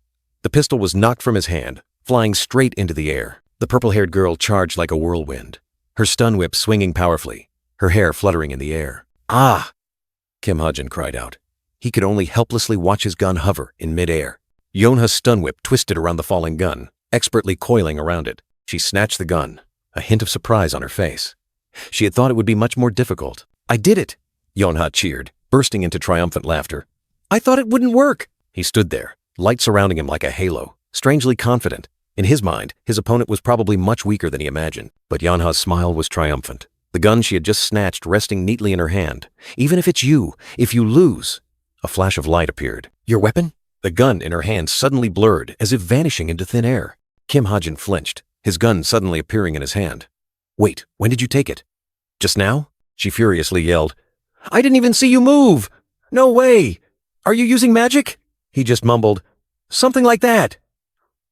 S1: The pistol was knocked from his hand, flying straight into the air. The purple-haired girl charged like a whirlwind, her stun whip swinging powerfully, her hair fluttering in the air. "Ah!" Kim Ha-jin cried out. He could only helplessly watch his gun hover in midair. Yeonha's stun whip twisted around the falling gun, expertly coiling around it. She snatched the gun, a hint of surprise on her face. She had thought it would be much more difficult. "I did it!" Yeonha cheered, bursting into triumphant laughter. "I thought it wouldn't work!" He stood there, light surrounding him like a halo, strangely confident. In his mind, his opponent was probably much weaker than he imagined, but Yeonha's smile was triumphant. The gun she had just snatched resting neatly in her hand. "Even if it's you, if you lose." A flash of light appeared. "Your weapon?" The gun in her hand suddenly blurred, as if vanishing into thin air. Kim Ha-jin flinched, his gun suddenly appearing in his hand. "Wait, when did you take it?" "Just now?" She furiously yelled. "I didn't even see you move! No way! Are you using magic?" He just mumbled, "Something like that."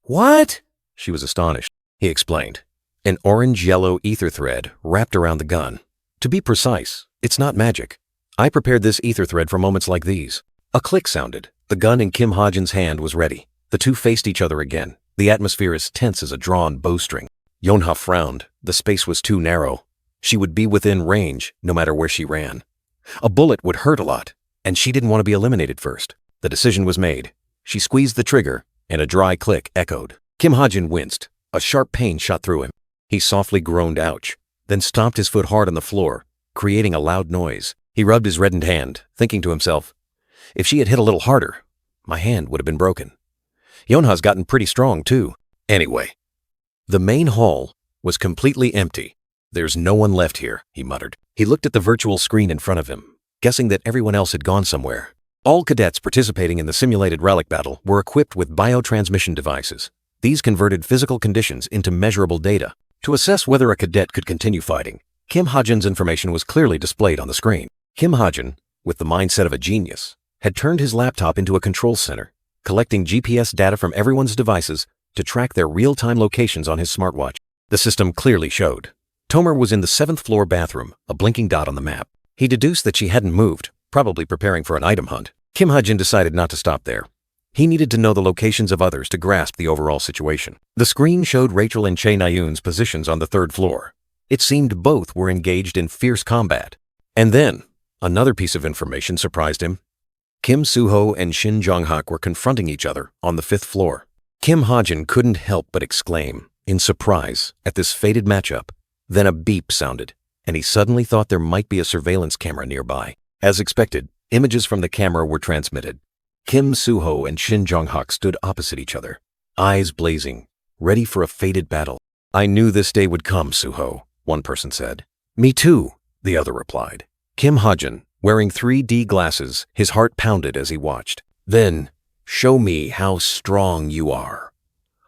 S1: "What?" She was astonished. He explained. An orange-yellow ether thread wrapped around the gun. To be precise, it's not magic. I prepared this ether thread for moments like these. A click sounded. The gun in Kim Ha-jin's hand was ready. The two faced each other again, the atmosphere as tense as a drawn bowstring. Yeonha frowned. The space was too narrow. She would be within range, no matter where she ran. A bullet would hurt a lot, and she didn't want to be eliminated first. The decision was made. She squeezed the trigger, and a dry click echoed. Kim Ha-jin winced. A sharp pain shot through him. He softly groaned ouch, then stomped his foot hard on the floor, creating a loud noise. He rubbed his reddened hand, thinking to himself, if she had hit a little harder, my hand would have been broken. Yonha's gotten pretty strong, too. Anyway, the main hall was completely empty. There's no one left here, he muttered. He looked at the virtual screen in front of him, guessing that everyone else had gone somewhere. All cadets participating in the simulated relic battle were equipped with biotransmission devices. These converted physical conditions into measurable data. To assess whether a cadet could continue fighting, Kim Ha-jin's information was clearly displayed on the screen. Kim Ha-jin, with the mindset of a genius, had turned his laptop into a control center, collecting GPS data from everyone's devices to track their real-time locations on his smartwatch. The system clearly showed Tomer was in the 7th floor bathroom, a blinking dot on the map. He deduced that she hadn't moved, probably preparing for an item hunt. Kim Ha-jin decided not to stop there. He needed to know the locations of others to grasp the overall situation. The screen showed Rachel and Chae Na-yoon's positions on the 3rd floor. It seemed both were engaged in fierce combat. And then, another piece of information surprised him. Kim Soo-ho and Shin Jong-hak were confronting each other on the 5th floor. Kim Ha-jin couldn't help but exclaim, in surprise, at this fated matchup. Then a beep sounded, and he suddenly thought there might be a surveillance camera nearby. As expected, images from the camera were transmitted. Kim Soo-ho and Shin Jong-hak stood opposite each other, eyes blazing, ready for a fated battle. I knew this day would come, Soo-ho, one person said. Me too, the other replied. Kim Ha-jin, wearing 3D glasses, his heart pounded as he watched. Then, show me how strong you are.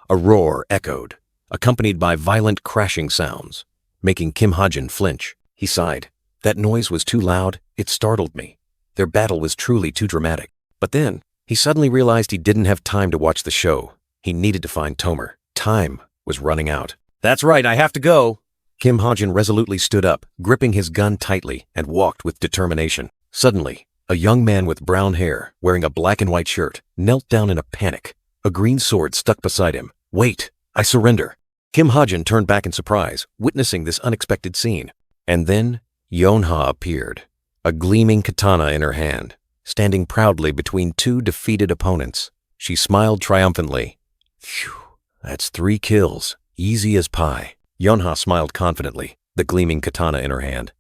S1: A roar echoed, accompanied by violent crashing sounds, making Kim Ha-jin flinch. He sighed. That noise was too loud, it startled me. Their battle was truly too dramatic. But then, he suddenly realized he didn't have time to watch the show. He needed to find Tomer. Time was running out. That's right, I have to go. Kim Ha-jin resolutely stood up, gripping his gun tightly, and walked with determination. Suddenly, a young man with brown hair, wearing a black and white shirt, knelt down in a panic. A green sword stuck beside him. Wait, I surrender. Kim Ha-jin turned back in surprise, witnessing this unexpected scene. And then, Yonha appeared, a gleaming katana in her hand, standing proudly between two defeated opponents. She smiled triumphantly. Phew, that's 3 kills, easy as pie. Yonha smiled confidently, the gleaming katana in her hand.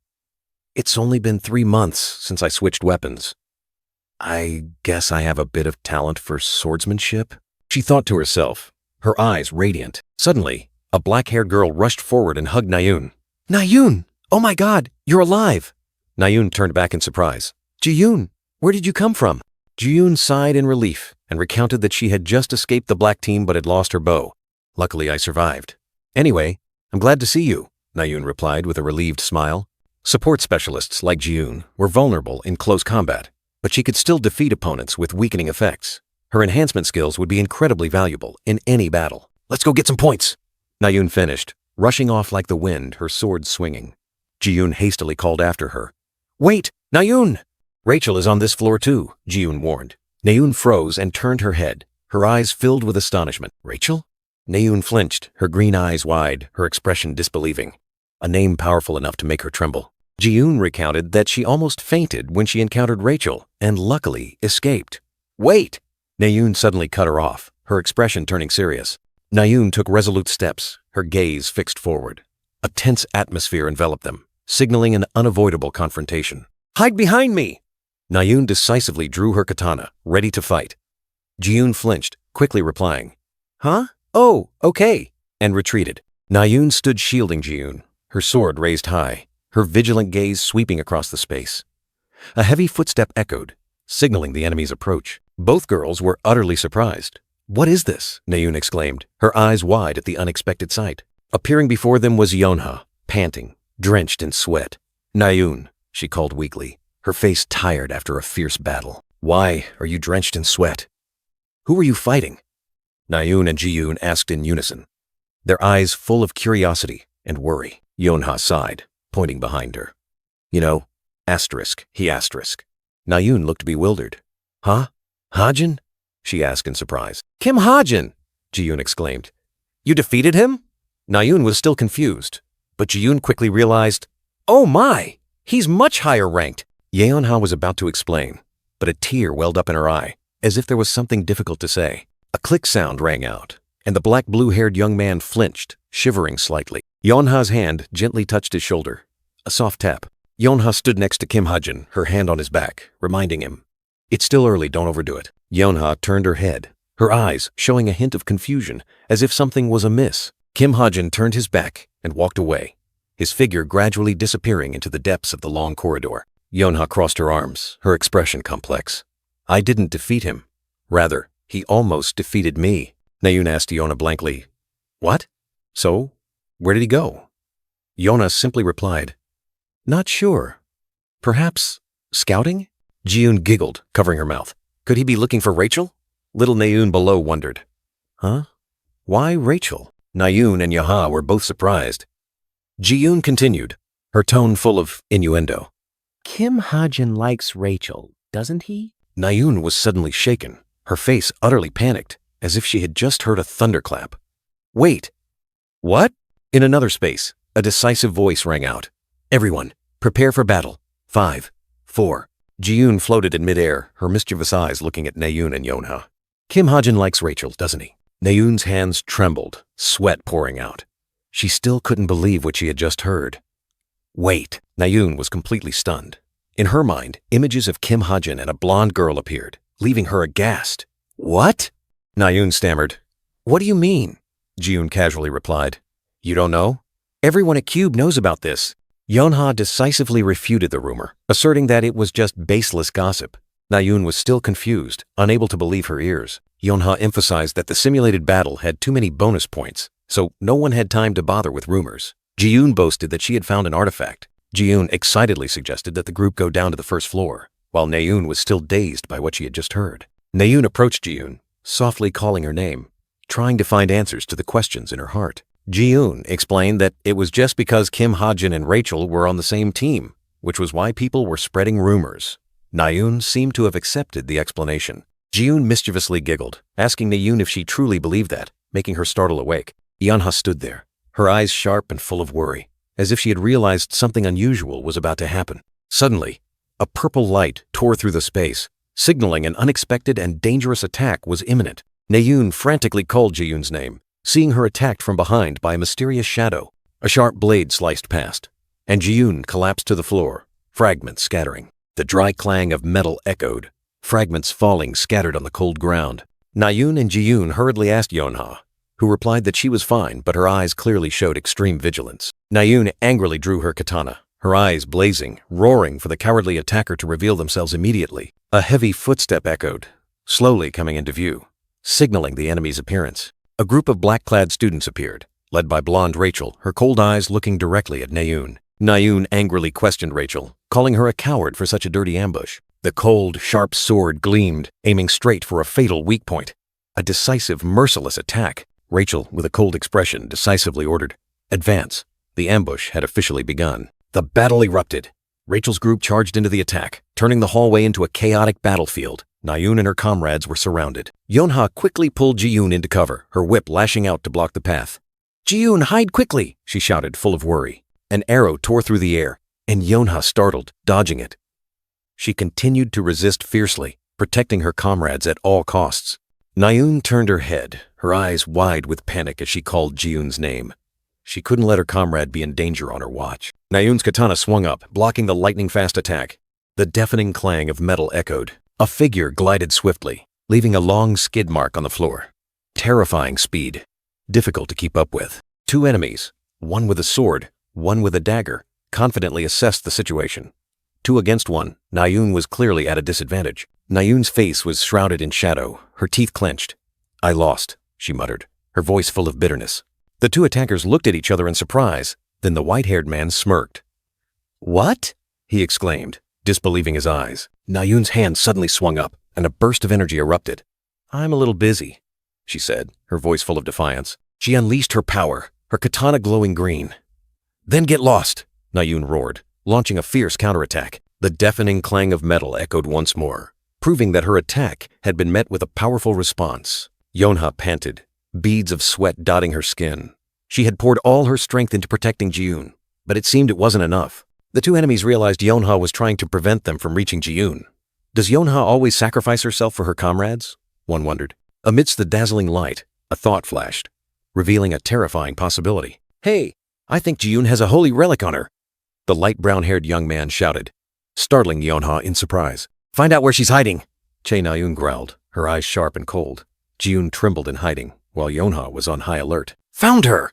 S1: It's only been 3 months since I switched weapons. I guess I have a bit of talent for swordsmanship, she thought to herself, her eyes radiant. Suddenly, a black-haired girl rushed forward and hugged Na-yoon. Na-yoon! Oh my god, you're alive! Na-yoon turned back in surprise. Ji-yoon, where did you come from? Ji-yoon sighed in relief and recounted that she had just escaped the black team but had lost her bow. Luckily, I survived. Anyway, I'm glad to see you, Na-yoon replied with a relieved smile. Support specialists like Ji-yoon were vulnerable in close combat, but she could still defeat opponents with weakening effects. Her enhancement skills would be incredibly valuable in any battle. Let's go get some points! Na-yoon finished, rushing off like the wind, her sword swinging. Ji-yoon hastily called after her. Wait, Na-yoon! Rachel is on this floor too, Ji-yoon warned. Na-yoon froze and turned her head, her eyes filled with astonishment. Rachel? Na-yoon flinched, her green eyes wide, her expression disbelieving. A name powerful enough to make her tremble. Ji-yoon recounted that she almost fainted when she encountered Rachel and luckily escaped. Wait! Na-yoon suddenly cut her off, her expression turning serious. Na-yoon took resolute steps, her gaze fixed forward. A tense atmosphere enveloped them, signaling an unavoidable confrontation. Hide behind me! Na-yoon decisively drew her katana, ready to fight. Ji-yoon flinched, quickly replying, Huh? Oh, okay, and retreated. Na-yoon stood shielding Ji-yoon, her sword raised high, her vigilant gaze sweeping across the space. A heavy footstep echoed, signaling the enemy's approach. Both girls were utterly surprised. What is this? Na-yoon exclaimed, her eyes wide at the unexpected sight. Appearing before them was Yonha, panting, drenched in sweat. Na-yoon, she called weakly, her face tired after a fierce battle. Why are you drenched in sweat? Who are you fighting? Na-yoon and Ji-yoon asked in unison, their eyes full of curiosity and worry. Yonha sighed, pointing behind her. You know, asterisk, he asterisk. Na-yoon looked bewildered. Huh? Ha-jin? She asked in surprise. Kim Ha-jin! Ji-yoon exclaimed. You defeated him? Na-yoon was still confused, but Ji-yoon quickly realized, oh my! He's much higher ranked. Yeonha was about to explain, but a tear welled up in her eye, as if there was something difficult to say. A click sound rang out, and the black blue-haired young man flinched, shivering slightly. Yeonha's hand gently touched his shoulder. A soft tap. Yeonha stood next to Kim Ha-jin, her hand on his back, reminding him, "It's still early, don't overdo it." Yeonha turned her head, her eyes showing a hint of confusion, as if something was amiss. Kim Ha-jin turned his back and walked away, his figure gradually disappearing into the depths of the long corridor. Yeonha crossed her arms, her expression complex. "I didn't defeat him. Rather, he almost defeated me." Nayoon asked Yeonha blankly, "What? So, where did he go?" Yeonha simply replied, "Not sure. Perhaps scouting?" Jiyoon giggled, covering her mouth. Could he be looking for Rachel? Little Nayoon below wondered. Huh? Why Rachel? Nayoon and Yeonha were both surprised. Jiyoon continued, her tone full of innuendo.
S3: Kim Ha-jin likes Rachel, doesn't he?
S1: Nayoon was suddenly shaken, her face utterly panicked, as if she had just heard a thunderclap. "Wait! What?" In another space, a decisive voice rang out. "Everyone, prepare for battle. 5, 4. Jiyoon floated in midair, her mischievous eyes looking at Nayoon and Yeonha. "Kim Ha-jin likes Rachel, doesn't he?" Nayoon's hands trembled, sweat pouring out. She still couldn't believe what she had just heard. "Wait!" Nayoon was completely stunned. In her mind, images of Kim Ha-jin and a blonde girl appeared, leaving her aghast. "What?" Nayoon stammered. "What do you mean?" Jiyoon casually replied. "You don't know? Everyone at Cube knows about this." Yeonha decisively refuted the rumor, asserting that it was just baseless gossip. Nayoon was still confused, unable to believe her ears. Yeonha emphasized that the simulated battle had too many bonus points, so no one had time to bother with rumors. Jiyoon boasted that she had found an artifact. Jiyoon excitedly suggested that the group go down to the first floor, while Nayoon was still dazed by what she had just heard. Nayoon approached Jiyoon, softly calling her name, trying to find answers to the questions in her heart. Jiyoon explained that it was just because Kim Ha-jin and Rachel were on the same team, which was why people were spreading rumors. Nayoon seemed to have accepted the explanation. Jiyoon mischievously giggled, asking Nayoon if she truly believed that, making her startle awake. Yeonha stood there, her eyes sharp and full of worry, as if she had realized something unusual was about to happen. Suddenly, a purple light tore through the space, signaling an unexpected and dangerous attack was imminent. Nayoon frantically called Jiyoon's name, seeing her attacked from behind by a mysterious shadow. A sharp blade sliced past, and Jiyoon collapsed to the floor, fragments scattering. The dry clang of metal echoed, fragments falling scattered on the cold ground. Nayoon and Jiyoon hurriedly asked Yeonha, who replied that she was fine, but her eyes clearly showed extreme vigilance. Nayoon angrily drew her katana, her eyes blazing, roaring for the cowardly attacker to reveal themselves immediately. A heavy footstep echoed, slowly coming into view, signaling the enemy's appearance. A group of black-clad students appeared, led by blonde Rachel, her cold eyes looking directly at Nayoon. Nayoon angrily questioned Rachel, calling her a coward for such a dirty ambush. The cold, sharp sword gleamed, aiming straight for a fatal weak point. A decisive, merciless attack. Rachel, with a cold expression, decisively ordered, "Advance." The ambush had officially begun. The battle erupted. Rachel's group charged into the attack, turning the hallway into a chaotic battlefield. Nayoon and her comrades were surrounded. Yeonha quickly pulled Jiyoon into cover, her whip lashing out to block the path. "Jiyoon, hide quickly!" she shouted, full of worry. An arrow tore through the air, and Yeonha startled, dodging it. She continued to resist fiercely, protecting her comrades at all costs. Nayoon turned her head, her eyes wide with panic as she called Jiyoon's name. She couldn't let her comrade be in danger on her watch. Nayoon's katana swung up, blocking the lightning-fast attack. The deafening clang of metal echoed. A figure glided swiftly, leaving a long skid mark on the floor. Terrifying speed, difficult to keep up with. Two enemies, one with a sword, one with a dagger, confidently assessed the situation. 2 against 1, Nayoon was clearly at a disadvantage. Nayoon's face was shrouded in shadow, her teeth clenched. "I lost," she muttered, her voice full of bitterness. The 2 attackers looked at each other in surprise, then the white-haired man smirked. "What?" he exclaimed, disbelieving his eyes. Nayoon's hand suddenly swung up, and a burst of energy erupted. "I'm a little busy," she said, her voice full of defiance. She unleashed her power, her katana glowing green. "Then get lost," Nayoon roared, launching a fierce counterattack. The deafening clang of metal echoed once more, proving that her attack had been met with a powerful response. Yeonha panted, beads of sweat dotting her skin. She had poured all her strength into protecting Jiyoon, but it seemed it wasn't enough. The 2 enemies realized Yeonha was trying to prevent them from reaching Jiyoon. Does Yeonha always sacrifice herself for her comrades? One wondered. Amidst the dazzling light, a thought flashed, revealing a terrifying possibility. "Hey, I think Ji-yoon has a holy relic on her," the light brown-haired young man shouted, startling Yeonha in surprise. "Find out where she's hiding," Chae Na-yoon growled, her eyes sharp and cold. Ji-yoon trembled in hiding, while Yeonha was on high alert. "Found her!"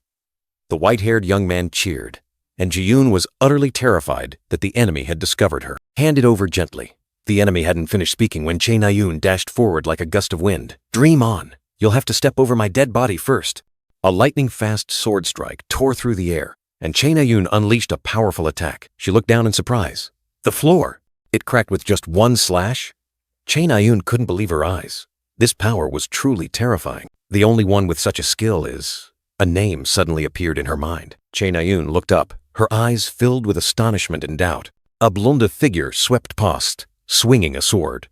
S1: The white-haired young man cheered, and Ji-yoon was utterly terrified that the enemy had discovered her. "Hand it over gently." The enemy hadn't finished speaking when Chae Na-yoon dashed forward like a gust of wind. "Dream on. You'll have to step over my dead body first." A lightning-fast sword strike tore through the air, and Chae Na-yoon unleashed a powerful attack. She looked down in surprise. The floor! It cracked with just one slash. Chae Na-yoon couldn't believe her eyes. This power was truly terrifying. The only one with such a skill is... A name suddenly appeared in her mind. Chae Na-yoon looked up, her eyes filled with astonishment and doubt. A blonde figure swept past, swinging a sword.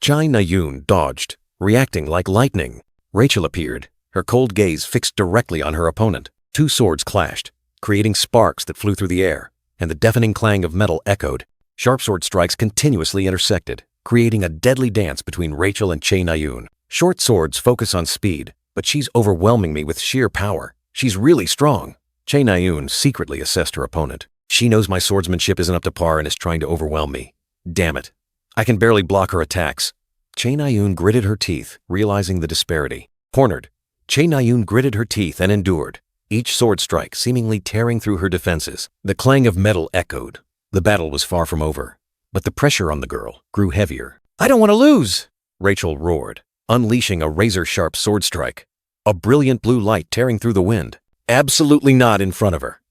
S1: Chae Na-yoon dodged, reacting like lightning. Rachel appeared, her cold gaze fixed directly on her opponent. Two swords clashed, creating sparks that flew through the air, and the deafening clang of metal echoed. Sharp sword strikes continuously intersected, creating a deadly dance between Rachel and Chae Na-yoon. Short swords focus on speed, but she's overwhelming me with sheer power. She's really strong. Chae Na-yoon secretly assessed her opponent. She knows my swordsmanship isn't up to par and is trying to overwhelm me. Damn it. I can barely block her attacks. Chae Na-yoon gritted her teeth, realizing the disparity. Cornered, Chae Na-yoon gritted her teeth and endured, each sword strike seemingly tearing through her defenses. The clang of metal echoed. The battle was far from over, but the pressure on the girl grew heavier. "I don't want to lose!" Rachel roared, unleashing a razor-sharp sword strike. A brilliant blue light tearing through the wind. Absolutely not in front of her.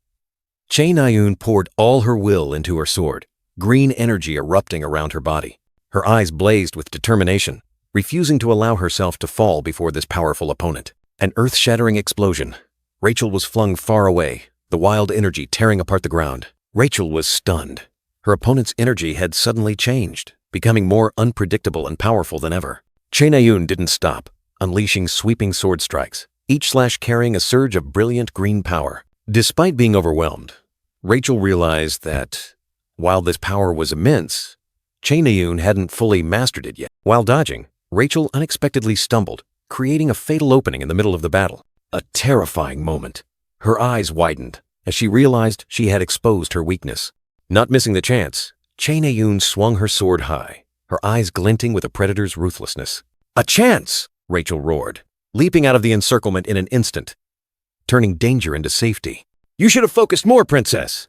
S1: Chae Na-yoon poured all her will into her sword, green energy erupting around her body. Her eyes blazed with determination, refusing to allow herself to fall before this powerful opponent. An earth-shattering explosion. Rachel was flung far away, the wild energy tearing apart the ground. Rachel was stunned. Her opponent's energy had suddenly changed, becoming more unpredictable and powerful than ever. Chae Na-yoon didn't stop, unleashing sweeping sword strikes, each slash carrying a surge of brilliant green power. Despite being overwhelmed, Rachel realized that, while this power was immense, Chae Na-yoon hadn't fully mastered it yet. While dodging, Rachel unexpectedly stumbled, creating a fatal opening in the middle of the battle. A terrifying moment. Her eyes widened as she realized she had exposed her weakness. Not missing the chance, Chae Na-yoon swung her sword high, her eyes glinting with a predator's ruthlessness. "A chance!" Rachel roared, leaping out of the encirclement in an instant, turning danger into safety. "You should have focused more, princess!"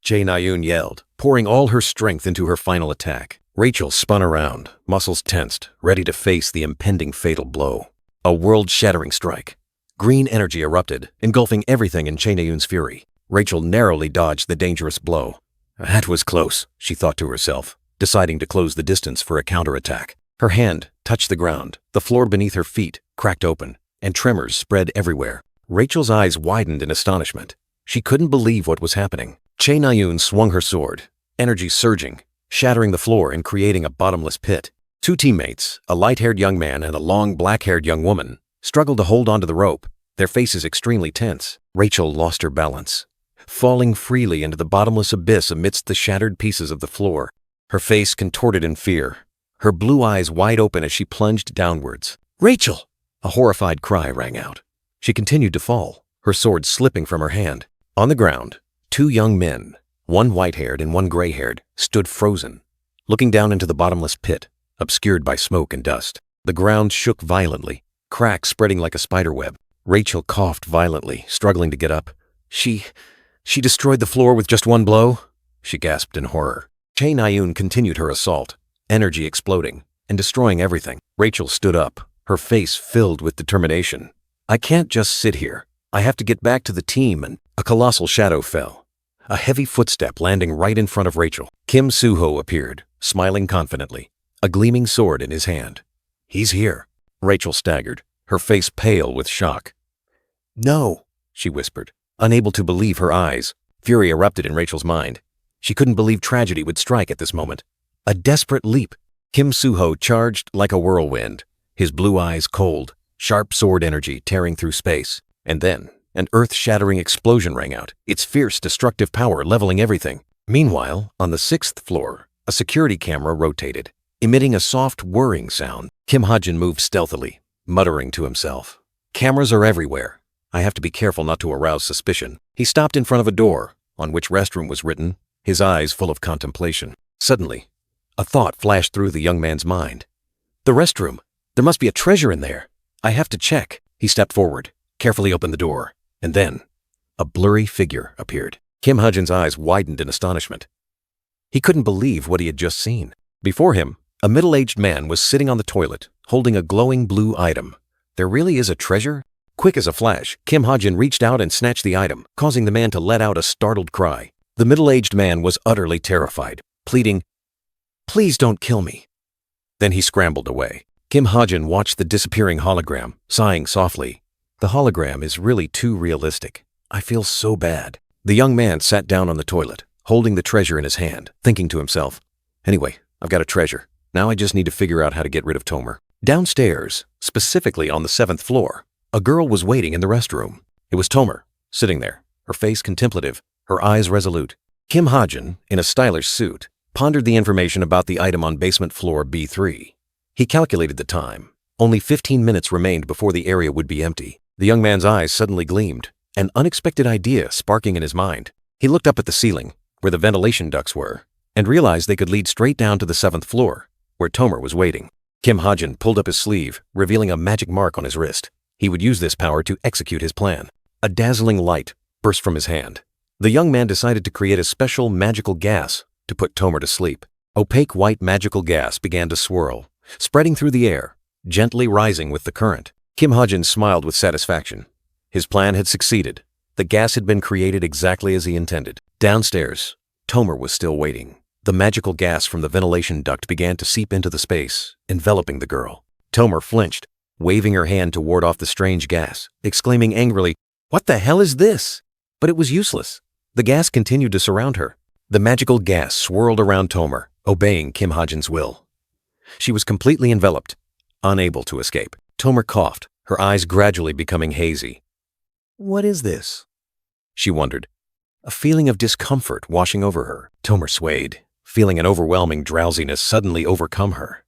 S1: Chae Na-yoon yelled, pouring all her strength into her final attack. Rachel spun around, muscles tensed, ready to face the impending fatal blow. A world-shattering strike. Green energy erupted, engulfing everything in Chae Na-yoon's fury. Rachel narrowly dodged the dangerous blow. That was close, she thought to herself, deciding to close the distance for a counterattack. Her hand touched the ground, the floor beneath her feet cracked open, and tremors spread everywhere. Rachel's eyes widened in astonishment. She couldn't believe what was happening. Chae Na-yoon swung her sword, energy surging, shattering the floor and creating a bottomless pit. Two teammates, a light-haired young man and a long black-haired young woman, struggled to hold onto the rope, their faces extremely tense. Rachel lost her balance, falling freely into the bottomless abyss amidst the shattered pieces of the floor. Her face contorted in fear, her blue eyes wide open as she plunged downwards. "Rachel!" A horrified cry rang out. She continued to fall, her sword slipping from her hand. On the ground, two young men, one white-haired and one gray-haired, stood frozen, looking down into the bottomless pit, obscured by smoke and dust. The ground shook violently, cracks spreading like a spiderweb. Rachel coughed violently, struggling to get up. She destroyed the floor with just one blow?" she gasped in horror. Chae Na-yoon continued her assault, energy exploding and destroying everything. Rachel stood up, her face filled with determination. "I can't just sit here. I have to get back to the team," and a colossal shadow fell, a heavy footstep landing right in front of Rachel. Kim Soo-ho appeared, smiling confidently, a gleaming sword in his hand. "He's here." Rachel staggered, her face pale with shock. "No," she whispered, unable to believe her eyes. Fury erupted in Rachel's mind. She couldn't believe tragedy would strike at this moment. A desperate leap. Kim Soo-ho charged like a whirlwind, his blue eyes cold, sharp sword energy tearing through space. And then, an earth-shattering explosion rang out, its fierce, destructive power leveling everything. Meanwhile, on the 6th floor, a security camera rotated, emitting a soft whirring sound. Kim Ha-jin moved stealthily, muttering to himself. Cameras are everywhere. I have to be careful not to arouse suspicion. He stopped in front of a door, on which restroom was written, his eyes full of contemplation. Suddenly, a thought flashed through the young man's mind. The restroom! There must be a treasure in there. I have to check. He stepped forward, carefully opened the door, and then a blurry figure appeared. Kim Ha-jin's eyes widened in astonishment. He couldn't believe what he had just seen. Before him, a middle-aged man was sitting on the toilet, holding a glowing blue item. There really is a treasure? Quick as a flash, Kim Ha-jin reached out and snatched the item, causing the man to let out a startled cry. The middle-aged man was utterly terrified, pleading, "Please don't kill me." Then he scrambled away. Kim Ha-jin watched the disappearing hologram, sighing softly. The hologram is really too realistic. I feel so bad. The young man sat down on the toilet, holding the treasure in his hand, thinking to himself, "Anyway, I've got a treasure. Now I just need to figure out how to get rid of Tomer." Downstairs, specifically on the 7th floor, a girl was waiting in the restroom. It was Tomer, sitting there, her face contemplative, her eyes resolute. Kim Ha-jin, in a stylish suit, pondered the information about the item on basement floor B3. He calculated the time. Only 15 minutes remained before the area would be empty. The young man's eyes suddenly gleamed, an unexpected idea sparking in his mind. He looked up at the ceiling, where the ventilation ducts were, and realized they could lead straight down to the 7th floor, where Tomer was waiting. Kim Ha-jin pulled up his sleeve, revealing a magic mark on his wrist. He would use this power to execute his plan. A dazzling light burst from his hand. The young man decided to create a special magical gas to put Tomer to sleep. Opaque white magical gas began to swirl, spreading through the air, gently rising with the current. Kim Ha-jin smiled with satisfaction. His plan had succeeded. The gas had been created exactly as he intended. Downstairs, Tomer was still waiting. The magical gas from the ventilation duct began to seep into the space, enveloping the girl. Tomer flinched, waving her hand to ward off the strange gas, exclaiming angrily, "What the hell is this?" But it was useless. The gas continued to surround her. The magical gas swirled around Tomer, obeying Kim Ha-jin's will. She was completely enveloped, unable to escape. Tomer coughed, her eyes gradually becoming hazy. "What is this?" she wondered. A feeling of discomfort washing over her. Tomer swayed, feeling an overwhelming drowsiness suddenly overcome her.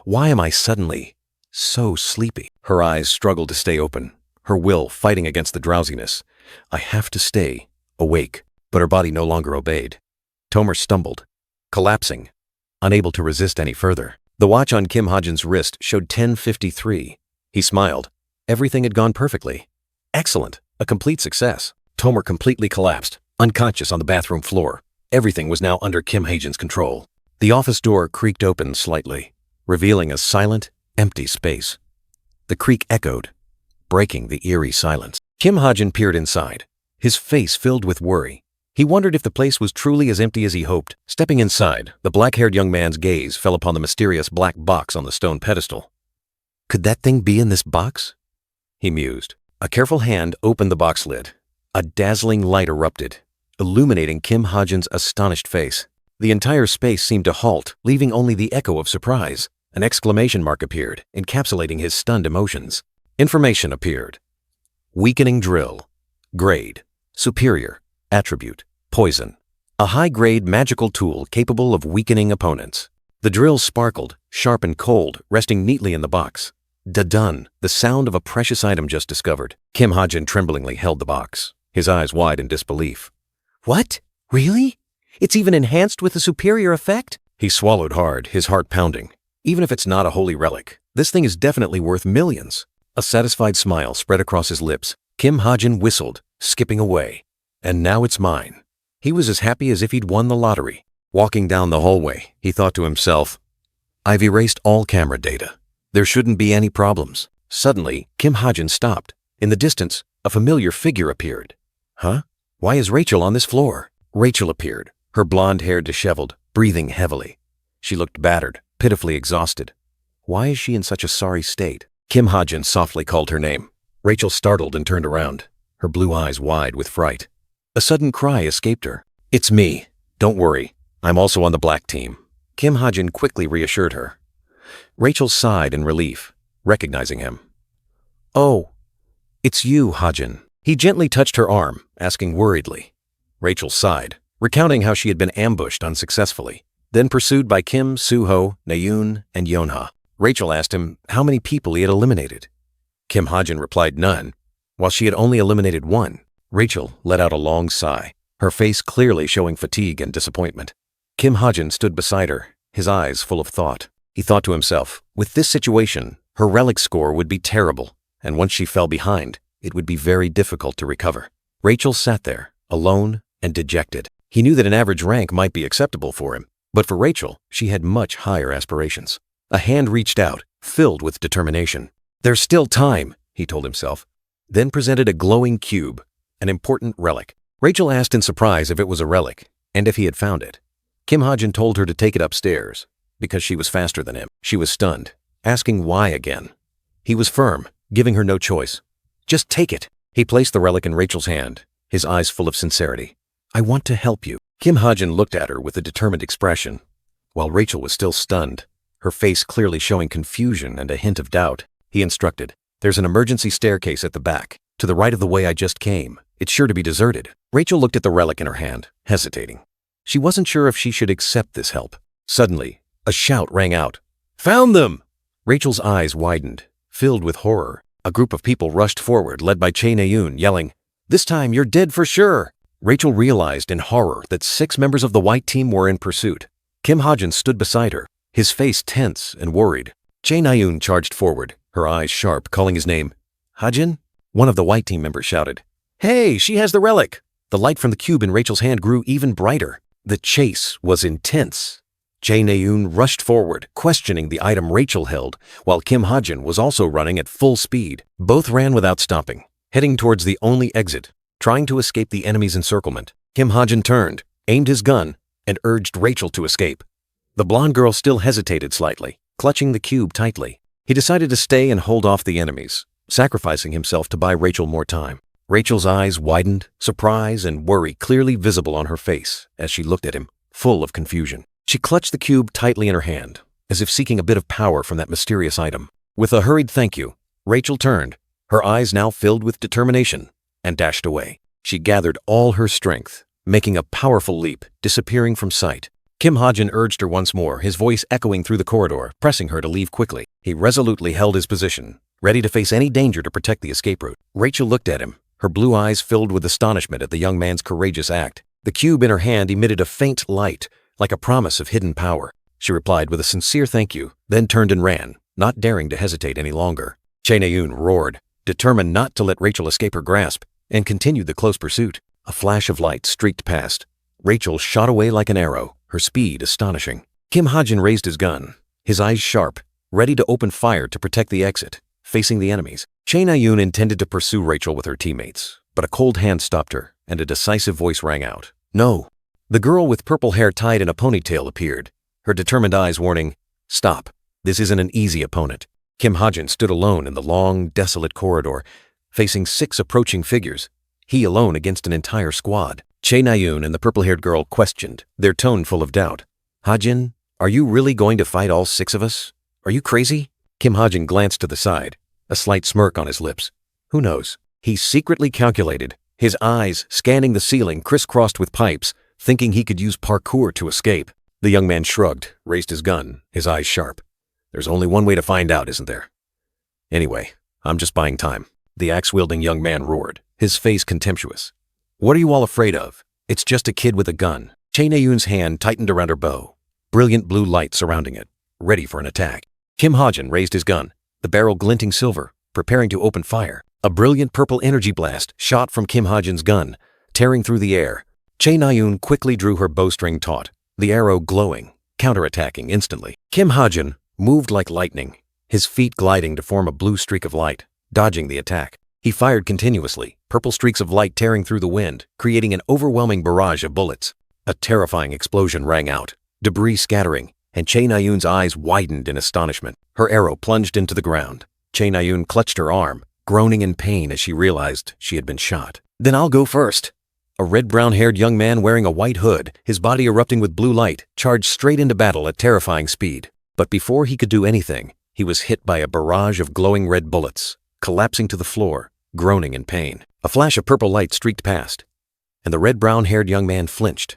S1: Why am I suddenly so sleepy? Her eyes struggled to stay open, her will fighting against the drowsiness. I have to stay awake, but her body no longer obeyed. Tomer stumbled, collapsing, unable to resist any further. The watch on Kim Ha-jin's wrist showed 10:53. He smiled. Everything had gone perfectly. Excellent, a complete success. Tomer completely collapsed, unconscious on the bathroom floor. Everything was now under Kim Ha-jin's control. The office door creaked open slightly, revealing a silent, empty space. The creak echoed, breaking the eerie silence. Kim Ha-jin peered inside, his face filled with worry. He wondered if the place was truly as empty as he hoped. Stepping inside, the black-haired young man's gaze fell upon the mysterious black box on the stone pedestal. Could that thing be in this box? He mused. A careful hand opened the box lid. A dazzling light erupted, illuminating Kim Ha-jin's astonished face. The entire space seemed to halt, leaving only the echo of surprise. An exclamation mark appeared, encapsulating his stunned emotions. Information appeared. Weakening drill. Grade. Superior. Attribute. Poison. A high-grade magical tool capable of weakening opponents. The drill sparkled, sharp and cold, resting neatly in the box. Da-dun, the sound of a precious item just discovered. Kim Ha-jin tremblingly held the box, his eyes wide in disbelief. What? Really? It's even enhanced with a superior effect? He swallowed hard, his heart pounding. Even if it's not a holy relic, this thing is definitely worth millions. A satisfied smile spread across his lips. Kim Ha-jin whistled, skipping away. And now it's mine. He was as happy as if he'd won the lottery. Walking down the hallway, he thought to himself, I've erased all camera data. There shouldn't be any problems. Suddenly, Kim Ha-jin stopped. In the distance, a familiar figure appeared. Huh? Why is Rachel on this floor? Rachel appeared, her blonde hair disheveled, breathing heavily. She looked battered, pitifully exhausted. Why is she in such a sorry state? Kim Ha-jin softly called her name. Rachel startled and turned around, her blue eyes wide with fright. A sudden cry escaped her. It's me. Don't worry. I'm also on the black team. Kim Ha-jin quickly reassured her. Rachel sighed in relief, recognizing him. Oh, it's you, Ha-jin. He gently touched her arm, asking worriedly. Rachel sighed, recounting how she had been ambushed unsuccessfully, then pursued by Kim, Suho, Nayoon, and Yonha. Rachel asked him how many people he had eliminated. Kim Ha-jin replied none, while she had only eliminated one. Rachel let out a long sigh, her face clearly showing fatigue and disappointment. Kim Ha-jin stood beside her, his eyes full of thought. He thought to himself, with this situation, her relic score would be terrible, and once she fell behind, it would be very difficult to recover. Rachel sat there, alone and dejected. He knew that an average rank might be acceptable for him, but for Rachel, she had much higher aspirations. A hand reached out, filled with determination. "There's still time," he told himself, then presented a glowing cube, an important relic. Rachel asked in surprise if it was a relic, and if he had found it. Kim Ha-jin told her to take it upstairs, because she was faster than him. She was stunned, asking why again. He was firm, giving her no choice. "Just take it." He placed the relic in Rachel's hand, his eyes full of sincerity. "I want to help you." Kim Ha-jin looked at her with a determined expression, while Rachel was still stunned, her face clearly showing confusion and a hint of doubt. He instructed, "There's an emergency staircase at the back, to the right of the way I just came. It's sure to be deserted." Rachel looked at the relic in her hand, hesitating. She wasn't sure if she should accept this help. Suddenly, a shout rang out. "Found them!" Rachel's eyes widened, filled with horror. A group of people rushed forward, led by Chae Na-yoon, yelling, "This time you're dead for sure!" Rachel realized in horror that 6 members of the white team were in pursuit. Kim Ha-jin stood beside her, his face tense and worried. Chae Na-yoon charged forward, her eyes sharp, calling his name. "Ha-jin?" One of the white team members shouted. "Hey, she has the relic!" The light from the cube in Rachel's hand grew even brighter. The chase was intense. Chae Na-yoon rushed forward, questioning the item Rachel held, while Kim Ha-jin was also running at full speed. Both ran without stopping, heading towards the only exit, trying to escape the enemy's encirclement. Kim Ha-jin turned, aimed his gun, and urged Rachel to escape. The blonde girl still hesitated slightly, clutching the cube tightly. He decided to stay and hold off the enemies, sacrificing himself to buy Rachel more time. Rachel's eyes widened, surprise and worry clearly visible on her face as she looked at him, full of confusion. She clutched the cube tightly in her hand, as if seeking a bit of power from that mysterious item. With a hurried thank you, Rachel turned, her eyes now filled with determination, and dashed away. She gathered all her strength, making a powerful leap, disappearing from sight. Kim Ha-jin urged her once more, his voice echoing through the corridor, pressing her to leave quickly. He resolutely held his position, ready to face any danger to protect the escape route. Rachel looked at him, her blue eyes filled with astonishment at the young man's courageous act. The cube in her hand emitted a faint light, like a promise of hidden power. She replied with a sincere thank you, then turned and ran, not daring to hesitate any longer. Chae Na-yoon roared, determined not to let Rachel escape her grasp, and continued the close pursuit. A flash of light streaked past. Rachel shot away like an arrow, her speed astonishing. Kim Ha-jin raised his gun, his eyes sharp, ready to open fire to protect the exit, facing the enemies. Chae Na-yoon intended to pursue Rachel with her teammates, but a cold hand stopped her, and a decisive voice rang out. "No." The girl with purple hair tied in a ponytail appeared, her determined eyes warning, "Stop. This isn't an easy opponent." Kim Ha-jin stood alone in the long, desolate corridor, facing 6 approaching figures, he alone against an entire squad. Chae Na-yoon and the purple-haired girl questioned, their tone full of doubt. "Ha-jin, are you really going to fight all 6 of us? Are you crazy?" Kim Ha-jin glanced to the side, a slight smirk on his lips. Who knows? He secretly calculated, his eyes scanning the ceiling crisscrossed with pipes, thinking he could use parkour to escape. The young man shrugged, raised his gun, his eyes sharp. "There's only one way to find out, isn't there? Anyway, I'm just buying time." The axe-wielding young man roared, his face contemptuous. "What are you all afraid of? It's just a kid with a gun." Chae Na-yoon's hand tightened around her bow, brilliant blue light surrounding it, ready for an attack. Kim Ha-jin raised his gun, the barrel glinting silver, preparing to open fire. A brilliant purple energy blast shot from Kim Ha-jin's gun, tearing through the air. Chae Na-yoon quickly drew her bowstring taut, the arrow glowing, counterattacking instantly. Kim Ha-jin moved like lightning, his feet gliding to form a blue streak of light, dodging the attack. He fired continuously, purple streaks of light tearing through the wind, creating an overwhelming barrage of bullets. A terrifying explosion rang out, debris scattering, and Chae Na-yoon's eyes widened in astonishment. Her arrow plunged into the ground. Chae Na-yoon clutched her arm, groaning in pain as she realized she had been shot. "Then I'll go first." A red-brown-haired young man wearing a white hood, his body erupting with blue light, charged straight into battle at terrifying speed. But before he could do anything, he was hit by a barrage of glowing red bullets, collapsing to the floor, groaning in pain. A flash of purple light streaked past, and the red-brown-haired young man flinched,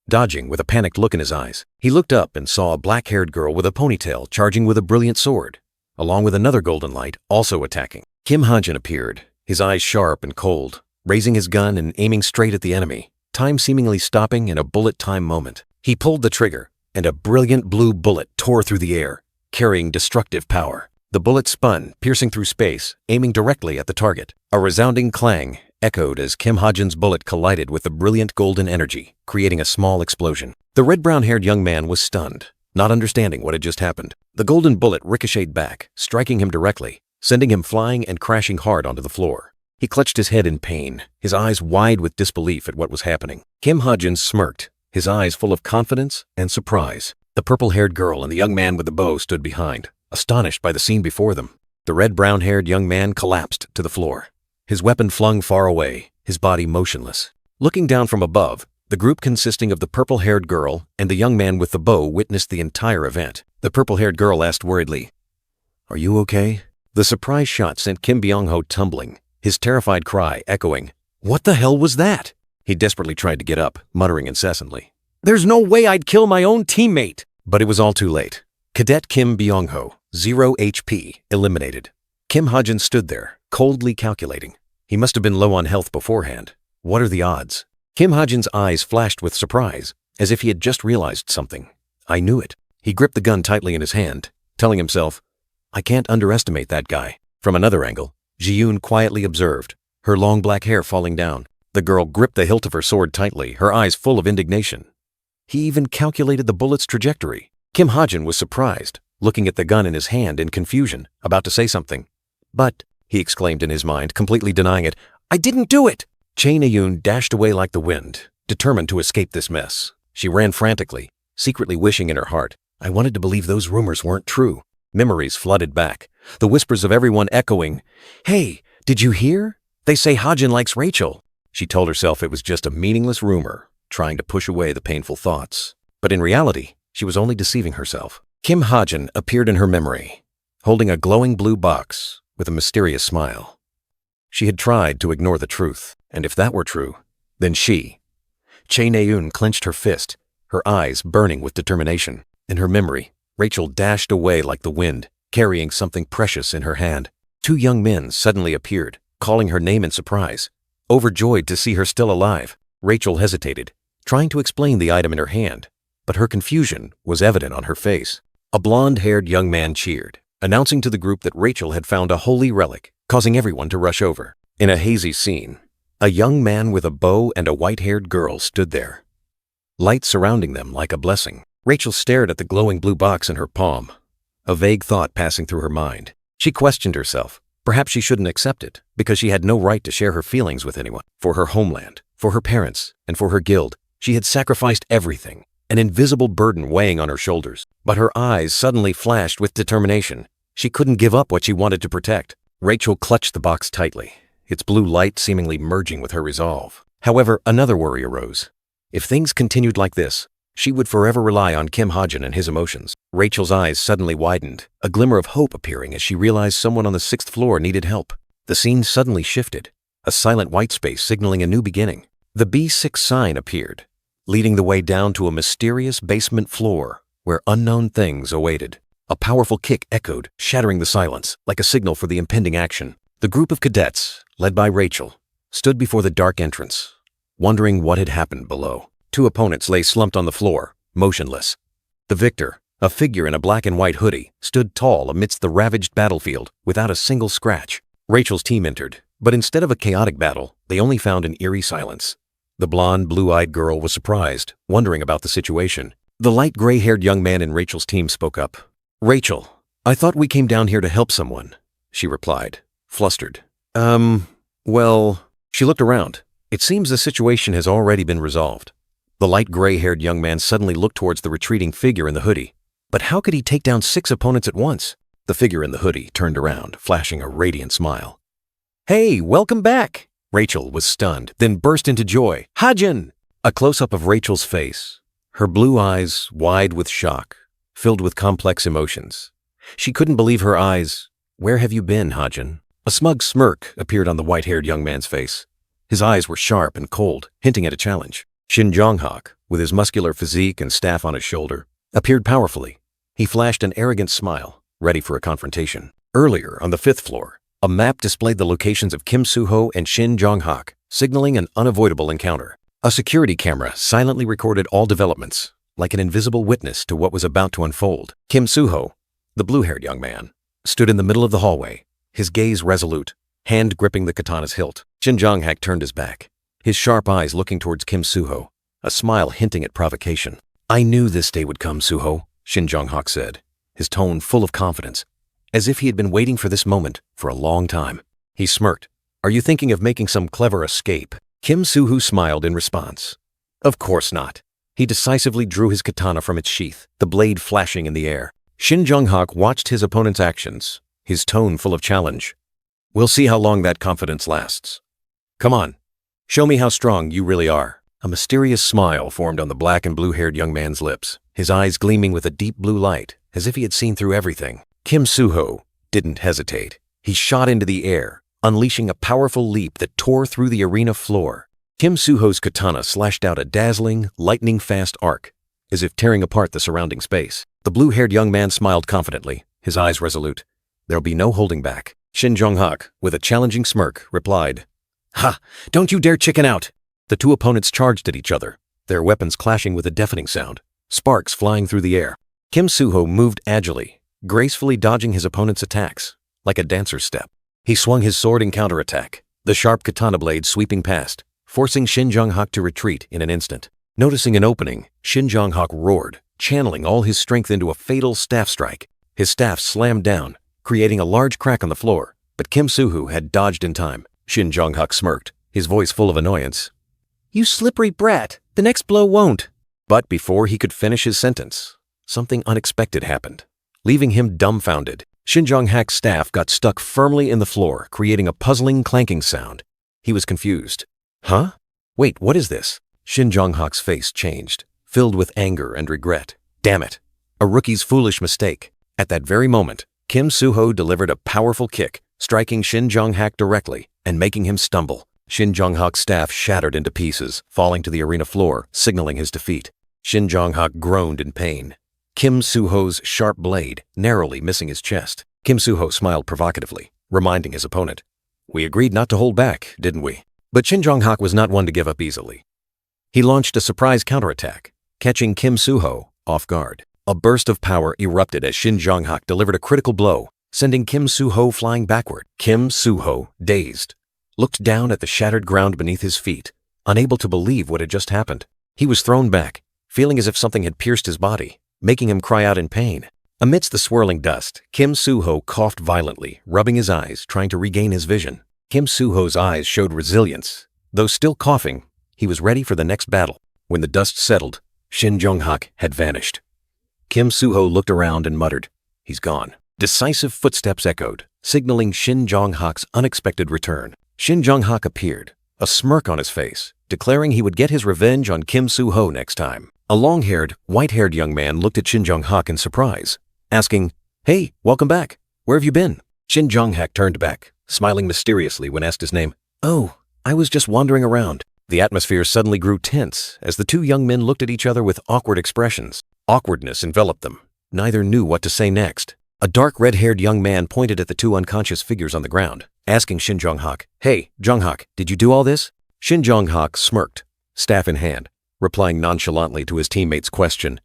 S1: dodging with a panicked look in his eyes. He looked up and saw a black-haired girl with a ponytail charging with a brilliant sword, along with another golden light also attacking. Kim Ha-jin appeared, his eyes sharp and cold, raising his gun and aiming straight at the enemy, time seemingly stopping in a bullet-time moment. He pulled the trigger, and a brilliant blue bullet tore through the air, carrying destructive power. The bullet spun, piercing through space, aiming directly at the target. A resounding clang echoed as Kim Ha-jin's bullet collided with the brilliant golden energy, creating a small explosion. The red-brown-haired young man was stunned, not understanding what had just happened. The golden bullet ricocheted back, striking him directly, sending him flying and crashing hard onto the floor. He clutched his head in pain, his eyes wide with disbelief at what was happening. Kim Ha-jin smirked, his eyes full of confidence and surprise. The purple-haired girl and the young man with the bow stood behind, astonished by the scene before them. The red-brown-haired young man collapsed to the floor, his weapon flung far away, his body motionless. Looking down from above, the group consisting of the purple-haired girl and the young man with the bow witnessed the entire event. The purple-haired girl asked worriedly, "Are you okay?" The surprise shot sent Kim Byung-ho tumbling, his terrified cry echoing, "What the hell was that?" He desperately tried to get up, muttering incessantly, "There's no way I'd kill my own teammate!" But it was all too late. Cadet Kim Byung-ho, 0 HP, eliminated. Kim Ha-jin stood there, coldly calculating. He must have been low on health beforehand. What are the odds? Kim Ha-jin's eyes flashed with surprise, as if he had just realized something. I knew it. He gripped the gun tightly in his hand, telling himself, I can't underestimate that guy. From another angle, Ji-yoon quietly observed, her long black hair falling down. The girl gripped the hilt of her sword tightly, her eyes full of indignation. He even calculated the bullet's trajectory. Kim Ha-jin was surprised, looking at the gun in his hand in confusion, about to say something. "But," he exclaimed in his mind, completely denying it, "I didn't do it!" Chae Na-yoon dashed away like the wind, determined to escape this mess. She ran frantically, secretly wishing in her heart, I wanted to believe those rumors weren't true. Memories flooded back, the whispers of everyone echoing, "Hey, did you hear? They say Ha-jin likes Rachel." She told herself it was just a meaningless rumor, trying to push away the painful thoughts. But in reality, she was only deceiving herself. Kim Ha-jin appeared in her memory, holding a glowing blue box with a mysterious smile. She had tried to ignore the truth, and if that were true, then she. Chae Na-yoon clenched her fist, her eyes burning with determination. In her memory, Rachel dashed away like the wind, carrying something precious in her hand. Two young men suddenly appeared, calling her name in surprise. Overjoyed to see her still alive, Rachel hesitated, trying to explain the item in her hand, but her confusion was evident on her face. A blonde-haired young man cheered, announcing to the group that Rachel had found a holy relic, causing everyone to rush over. In a hazy scene, a young man with a bow and a white-haired girl stood there, light surrounding them like a blessing. Rachel stared at the glowing blue box in her palm, a vague thought passing through her mind. She questioned herself. Perhaps she shouldn't accept it, because she had no right to share her feelings with anyone. For her homeland, for her parents, and for her guild, she had sacrificed everything, an invisible burden weighing on her shoulders. But her eyes suddenly flashed with determination. She couldn't give up what she wanted to protect. Rachel clutched the box tightly, its blue light seemingly merging with her resolve. However, another worry arose. If things continued like this, she would forever rely on Kim Ha-jin and his emotions. Rachel's eyes suddenly widened, a glimmer of hope appearing as she realized someone on the 6th floor needed help. The scene suddenly shifted, a silent white space signaling a new beginning. The B6 sign appeared, leading the way down to a mysterious basement floor where unknown things awaited. A powerful kick echoed, shattering the silence, like a signal for the impending action. The group of cadets, led by Rachel, stood before the dark entrance, wondering what had happened below. Two opponents lay slumped on the floor, motionless. The victor, a figure in a black and white hoodie, stood tall amidst the ravaged battlefield without a single scratch. Rachel's team entered, but instead of a chaotic battle, they only found an eerie silence. The blonde, blue-eyed girl was surprised, wondering about the situation. The light gray-haired young man in Rachel's team spoke up. "Rachel, I thought we came down here to help someone," she replied, flustered. Well," she looked around. It seems the situation has already been resolved. The light gray-haired young man suddenly looked towards the retreating figure in the hoodie. But how could he take down 6 opponents at once? The figure in the hoodie turned around, flashing a radiant smile. "Hey, welcome back!" Rachel was stunned, then burst into joy. "Ha-jin!" A close-up of Rachel's face, her blue eyes wide with shock, filled with complex emotions. She couldn't believe her eyes. "Where have you been, Ha-jin?" A smug smirk appeared on the white-haired young man's face. His eyes were sharp and cold, hinting at a challenge. Shin Jong-hak, with his muscular physique and staff on his shoulder, appeared powerfully. He flashed an arrogant smile, ready for a confrontation. Earlier, on the 5th floor, a map displayed the locations of Kim Soo-ho and Shin Jong-hak, signaling an unavoidable encounter. A security camera silently recorded all developments, like an invisible witness to what was about to unfold. Kim Soo-ho, the blue-haired young man, stood in the middle of the hallway, his gaze resolute, hand gripping the katana's hilt. Shin Jong-hak turned his back, his sharp eyes looking towards Kim Soo-ho, a smile hinting at provocation. "I knew this day would come, Soo-ho," Shin Jong-hak said, his tone full of confidence, as if he had been waiting for this moment for a long time. He smirked. "Are you thinking of making some clever escape?" Kim Soo-ho smiled in response. "Of course not." He decisively drew his katana from its sheath, the blade flashing in the air. Shin Jong-hak watched his opponent's actions, his tone full of challenge. "We'll see how long that confidence lasts. Come on, show me how strong you really are." A mysterious smile formed on the black and blue-haired young man's lips, his eyes gleaming with a deep blue light, as if he had seen through everything. Kim Soo-ho didn't hesitate. He shot into the air, unleashing a powerful leap that tore through the arena floor. Kim Soo-ho's katana slashed out a dazzling, lightning-fast arc, as if tearing apart the surrounding space. The blue-haired young man smiled confidently, his eyes resolute. There'll be no holding back. Shin Jong-hak, with a challenging smirk, replied, "Ha! Don't you dare chicken out!" The two opponents charged at each other, their weapons clashing with a deafening sound, sparks flying through the air. Kim Soo-ho moved agilely, gracefully dodging his opponent's attacks, like a dancer's step. He swung his sword in counterattack, the sharp katana blade sweeping past, forcing Shin Jong-hak to retreat in an instant. Noticing an opening, Shin Jong-hak roared, channeling all his strength into a fatal staff strike. His staff slammed down, creating a large crack on the floor, but Kim Soo-ho had dodged in time. Shin Jong-hak smirked, his voice full of annoyance. "You slippery brat, the next blow won't." But before he could finish his sentence, something unexpected happened, leaving him dumbfounded. Shin Jong-hak's staff got stuck firmly in the floor, creating a puzzling clanking sound. He was confused. "Huh? Wait, what is this?" Shin Jong-hak's face changed, filled with anger and regret. Damn it. A rookie's foolish mistake. At that very moment, Kim Soo-ho delivered a powerful kick, striking Shin Jong-hak directly and making him stumble. Shin Jong-hak's staff shattered into pieces, falling to the arena floor, signaling his defeat. Shin Jong-hak groaned in pain, Kim Soo-ho's sharp blade narrowly missing his chest. Kim Soo-ho smiled provocatively, reminding his opponent, "We agreed not to hold back, didn't we?" But Shin Jong-hak was not one to give up easily. He launched a surprise counterattack, catching Kim Soo-ho off guard. A burst of power erupted as Shin Jong-hak delivered a critical blow, sending Kim Soo-ho flying backward. Kim Soo-ho, dazed, looked down at the shattered ground beneath his feet, unable to believe what had just happened. He was thrown back, feeling as if something had pierced his body, making him cry out in pain. Amidst the swirling dust, Kim Soo-ho coughed violently, rubbing his eyes, trying to regain his vision. Kim Soo-ho's eyes showed resilience. Though still coughing, he was ready for the next battle. When the dust settled, Shin Jong-hak had vanished. Kim Soo-ho looked around and muttered, "He's gone." Decisive footsteps echoed, signaling Shin Jong-hak's unexpected return. Shin Jong-hak appeared, a smirk on his face, declaring he would get his revenge on Kim Soo-ho next time. A long-haired, white-haired young man looked at Shin Jong-hak in surprise, asking, "Hey, welcome back. Where have you been?" Shin Jong-hak turned back, smiling mysteriously when asked his name. "Oh, I was just wandering around." The atmosphere suddenly grew tense as the two young men looked at each other with awkward expressions. Awkwardness enveloped them. Neither knew what to say next. A dark red-haired young man pointed at the two unconscious figures on the ground, asking Shin Jong-hak, "Hey, Jong-hak, did you do all this?" Shin Jong-hak smirked, staff in hand, replying nonchalantly to his teammate's question.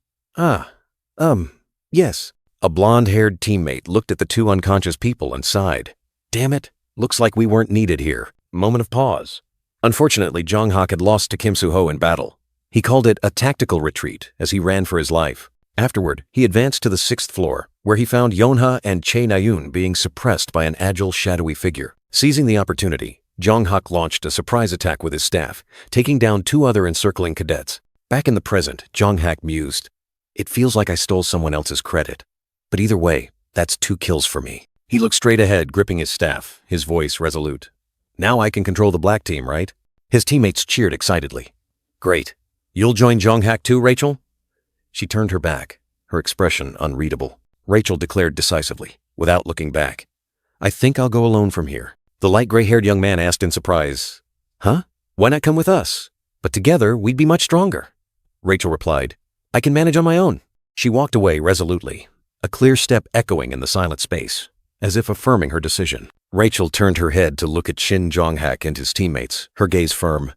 S1: Yes." A blonde-haired teammate looked at the two unconscious people and sighed. "Damn it, looks like we weren't needed here." Moment of pause. Unfortunately, Jong-hak had lost to Kim Soo-ho in battle. He called it a tactical retreat as he ran for his life. Afterward, he advanced to the 6th floor, where he found Yonha and Chae Na-yoon being suppressed by an agile, shadowy figure. Seizing the opportunity, Jong-hak launched a surprise attack with his staff, taking down two other encircling cadets. Back in the present, Jong-hak mused, "It feels like I stole someone else's credit. But either way, that's 2 kills for me." He looked straight ahead, gripping his staff, his voice resolute. "Now I can control the black team, right?" His teammates cheered excitedly. "Great. You'll join Jong-hak too, Rachel?" She turned her back, her expression unreadable. Rachel declared decisively, without looking back, "I think I'll go alone from here." The light gray-haired young man asked in surprise, "Huh? Why not come with us? But together, we'd be much stronger." Rachel replied. I can manage on my own. She walked away resolutely, a clear step echoing in the silent space, as if affirming her decision. Rachel turned her head to look at Shin Jong-hak and his teammates, her gaze firm.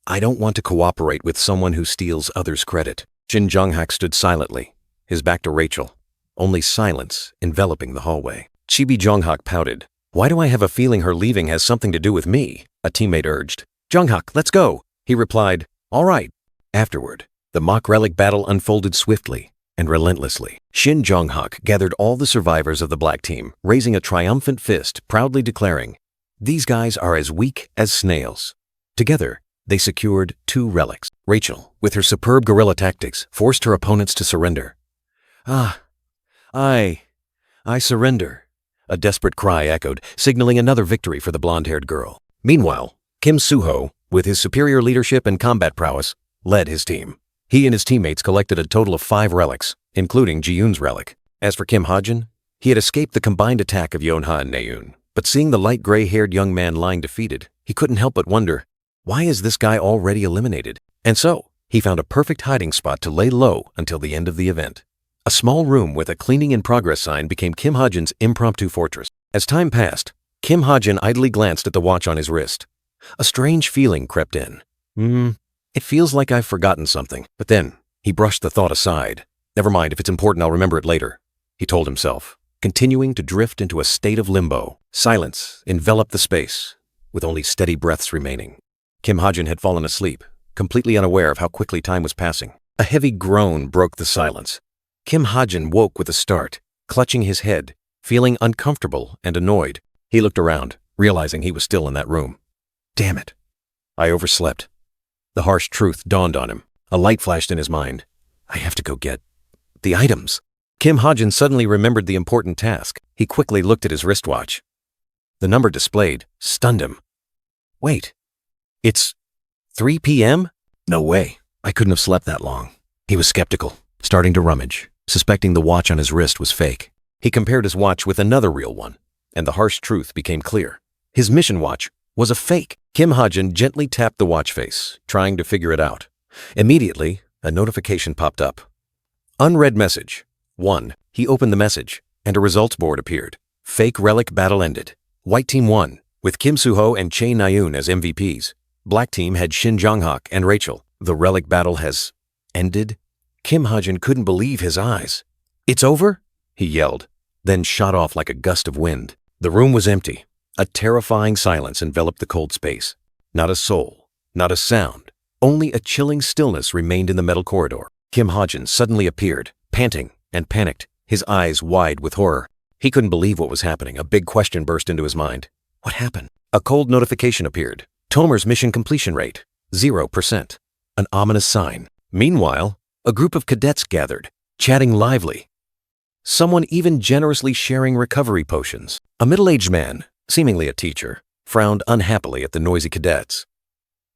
S1: I don't want to cooperate with someone who steals others' credit. Shin Jong-hak stood silently, his back to Rachel, only silence enveloping the hallway. Chibi Jong-hak pouted. Why do I have a feeling her leaving has something to do with me? A teammate urged. Jong-hak, let's go. He replied, all right. Afterward, the mock relic battle unfolded swiftly and relentlessly. Shin Jong-hak gathered all the survivors of the black team, raising a triumphant fist, proudly declaring, these guys are as weak as snails. Together, they secured 2 relics. Rachel, with her superb guerrilla tactics, forced her opponents to surrender. I surrender. A desperate cry echoed, signaling another victory for the blonde-haired girl. Meanwhile, Kim Soo-ho, with his superior leadership and combat prowess, led his team. He and his teammates collected a total of 5 relics, including Ji-yoon's relic. As for Kim Ha-jin, he had escaped the combined attack of Yeon-ha and Na-yoon, but seeing the light gray-haired young man lying defeated, he couldn't help but wonder, why is this guy already eliminated? And so, he found a perfect hiding spot to lay low until the end of the event. A small room with a cleaning in progress sign became Kim Ha-jin's impromptu fortress. As time passed, Kim Ha-jin idly glanced at the watch on his wrist. A strange feeling crept in. It feels like I've forgotten something. But then, he brushed the thought aside. Never mind, if it's important, I'll remember it later, he told himself, continuing to drift into a state of limbo. Silence enveloped the space, with only steady breaths remaining. Kim Ha-jin had fallen asleep, completely unaware of how quickly time was passing. A heavy groan broke the silence. Kim Ha-jin woke with a start, clutching his head, feeling uncomfortable and annoyed. He looked around, realizing he was still in that room. Damn it. I overslept. The harsh truth dawned on him. A light flashed in his mind. I have to go get the items. Kim Ha-jin suddenly remembered the important task. He quickly looked at his wristwatch. The number displayed stunned him. Wait, it's 3 p.m.? No way. I couldn't have slept that long. He was skeptical, starting to rummage, suspecting the watch on his wrist was fake. He compared his watch with another real one, and the harsh truth became clear. His mission watch was a fake. Kim Ha-jin gently tapped the watch face, trying to figure it out. Immediately, a notification popped up. Unread message. 1. He opened the message, and a results board appeared. Fake relic battle ended. White team won, with Kim Soo-ho and Chae Na-yoon as MVPs. Black team had Shin Jong-hak and Rachel. The relic battle has ended? Kim Ha-jin couldn't believe his eyes. It's over? He yelled, then shot off like a gust of wind. The room was empty. A terrifying silence enveloped the cold space. Not a soul, not a sound. Only a chilling stillness remained in the metal corridor. Kim Ha-jin suddenly appeared, panting and panicked, his eyes wide with horror. He couldn't believe what was happening. A big question burst into his mind. What happened? A cold notification appeared. Tomer's mission completion rate, 0%. An ominous sign. Meanwhile, a group of cadets gathered, chatting lively. Someone even generously sharing recovery potions. A middle-aged man, seemingly a teacher, frowned unhappily at the noisy cadets.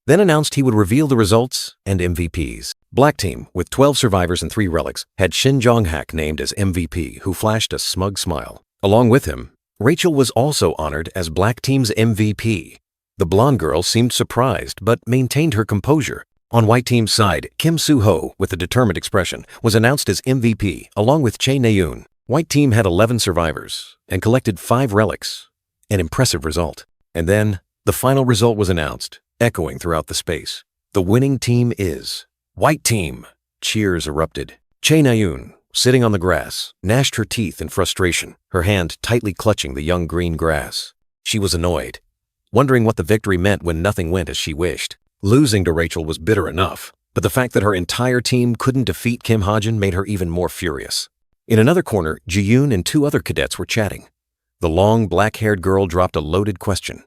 S1: Then announced he would reveal the results and MVPs. Black team, with 12 survivors and 3 relics, had Shin Jong-hak named as MVP, who flashed a smug smile. Along with him, Rachel was also honored as Black team's MVP. The blonde girl seemed surprised, but maintained her composure. On White team's side, Kim Soo-ho, with a determined expression, was announced as MVP, along with Chae Na-yoon. White team had 11 survivors and collected 5 relics. An impressive result. And then, the final result was announced, echoing throughout the space. The winning team is White team. Cheers erupted. Chae Na-yoon, sitting on the grass, gnashed her teeth in frustration, her hand tightly clutching the young green grass. She was annoyed, wondering what the victory meant when nothing went as she wished. Losing to Rachel was bitter enough, but the fact that her entire team couldn't defeat Kim Ha-jin made her even more furious. In another corner, Ji-yoon and 2 other cadets were chatting. The long, black-haired girl dropped a loaded question.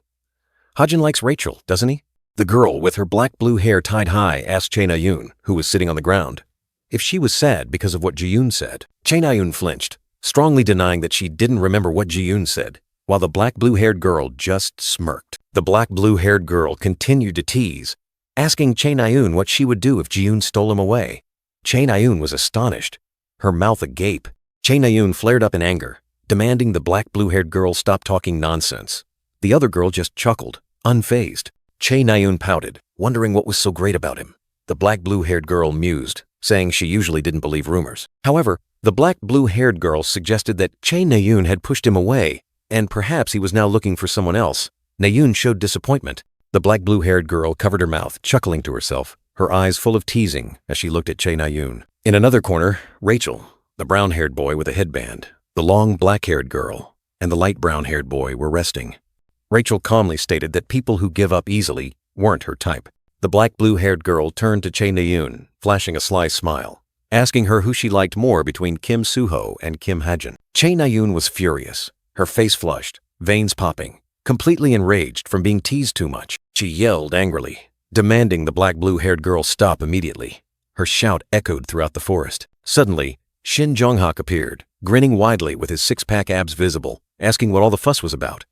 S1: Ha-jin likes Rachel, doesn't he? The girl, with her black-blue hair tied high, asked Chae Na-yoon, who was sitting on the ground, if she was sad because of what Ji-yoon said. Chae Na-yoon flinched, strongly denying that she didn't remember what Ji-yoon said, while the black-blue-haired girl just smirked. The black-blue-haired girl continued to tease, asking Chae Na-yoon what she would do if Ji-yoon stole him away. Chae Na-yoon was astonished, her mouth agape. Chae Na-yoon flared up in anger, demanding the black-blue-haired girl stop talking nonsense. The other girl just chuckled, unfazed. Chae Na-yoon pouted, wondering what was so great about him. the black-blue-haired girl mused, saying she usually didn't believe rumors. However, the black-blue-haired girl suggested that Che Nayun had pushed him away, and perhaps he was now looking for someone else. Nayun showed disappointment. The black-blue-haired girl covered her mouth, chuckling to herself, her eyes full of teasing as she looked at Che Nayun. In another corner, Rachel, the brown-haired boy with a headband, the long black-haired girl, and the light brown-haired boy were resting. Rachel calmly stated that people who give up easily weren't her type. The black-blue-haired girl turned to Che Nayun, flashing a sly smile, asking her who she liked more between Kim Suho and Kim Hajin. Che Nayun was furious, her face flushed, veins popping, completely enraged from being teased too much. She yelled angrily, demanding the black-blue-haired girl stop immediately. Her shout echoed throughout the forest. Suddenly, Shin Jonghak appeared, grinning widely with his six-pack abs visible, asking what all the fuss was about.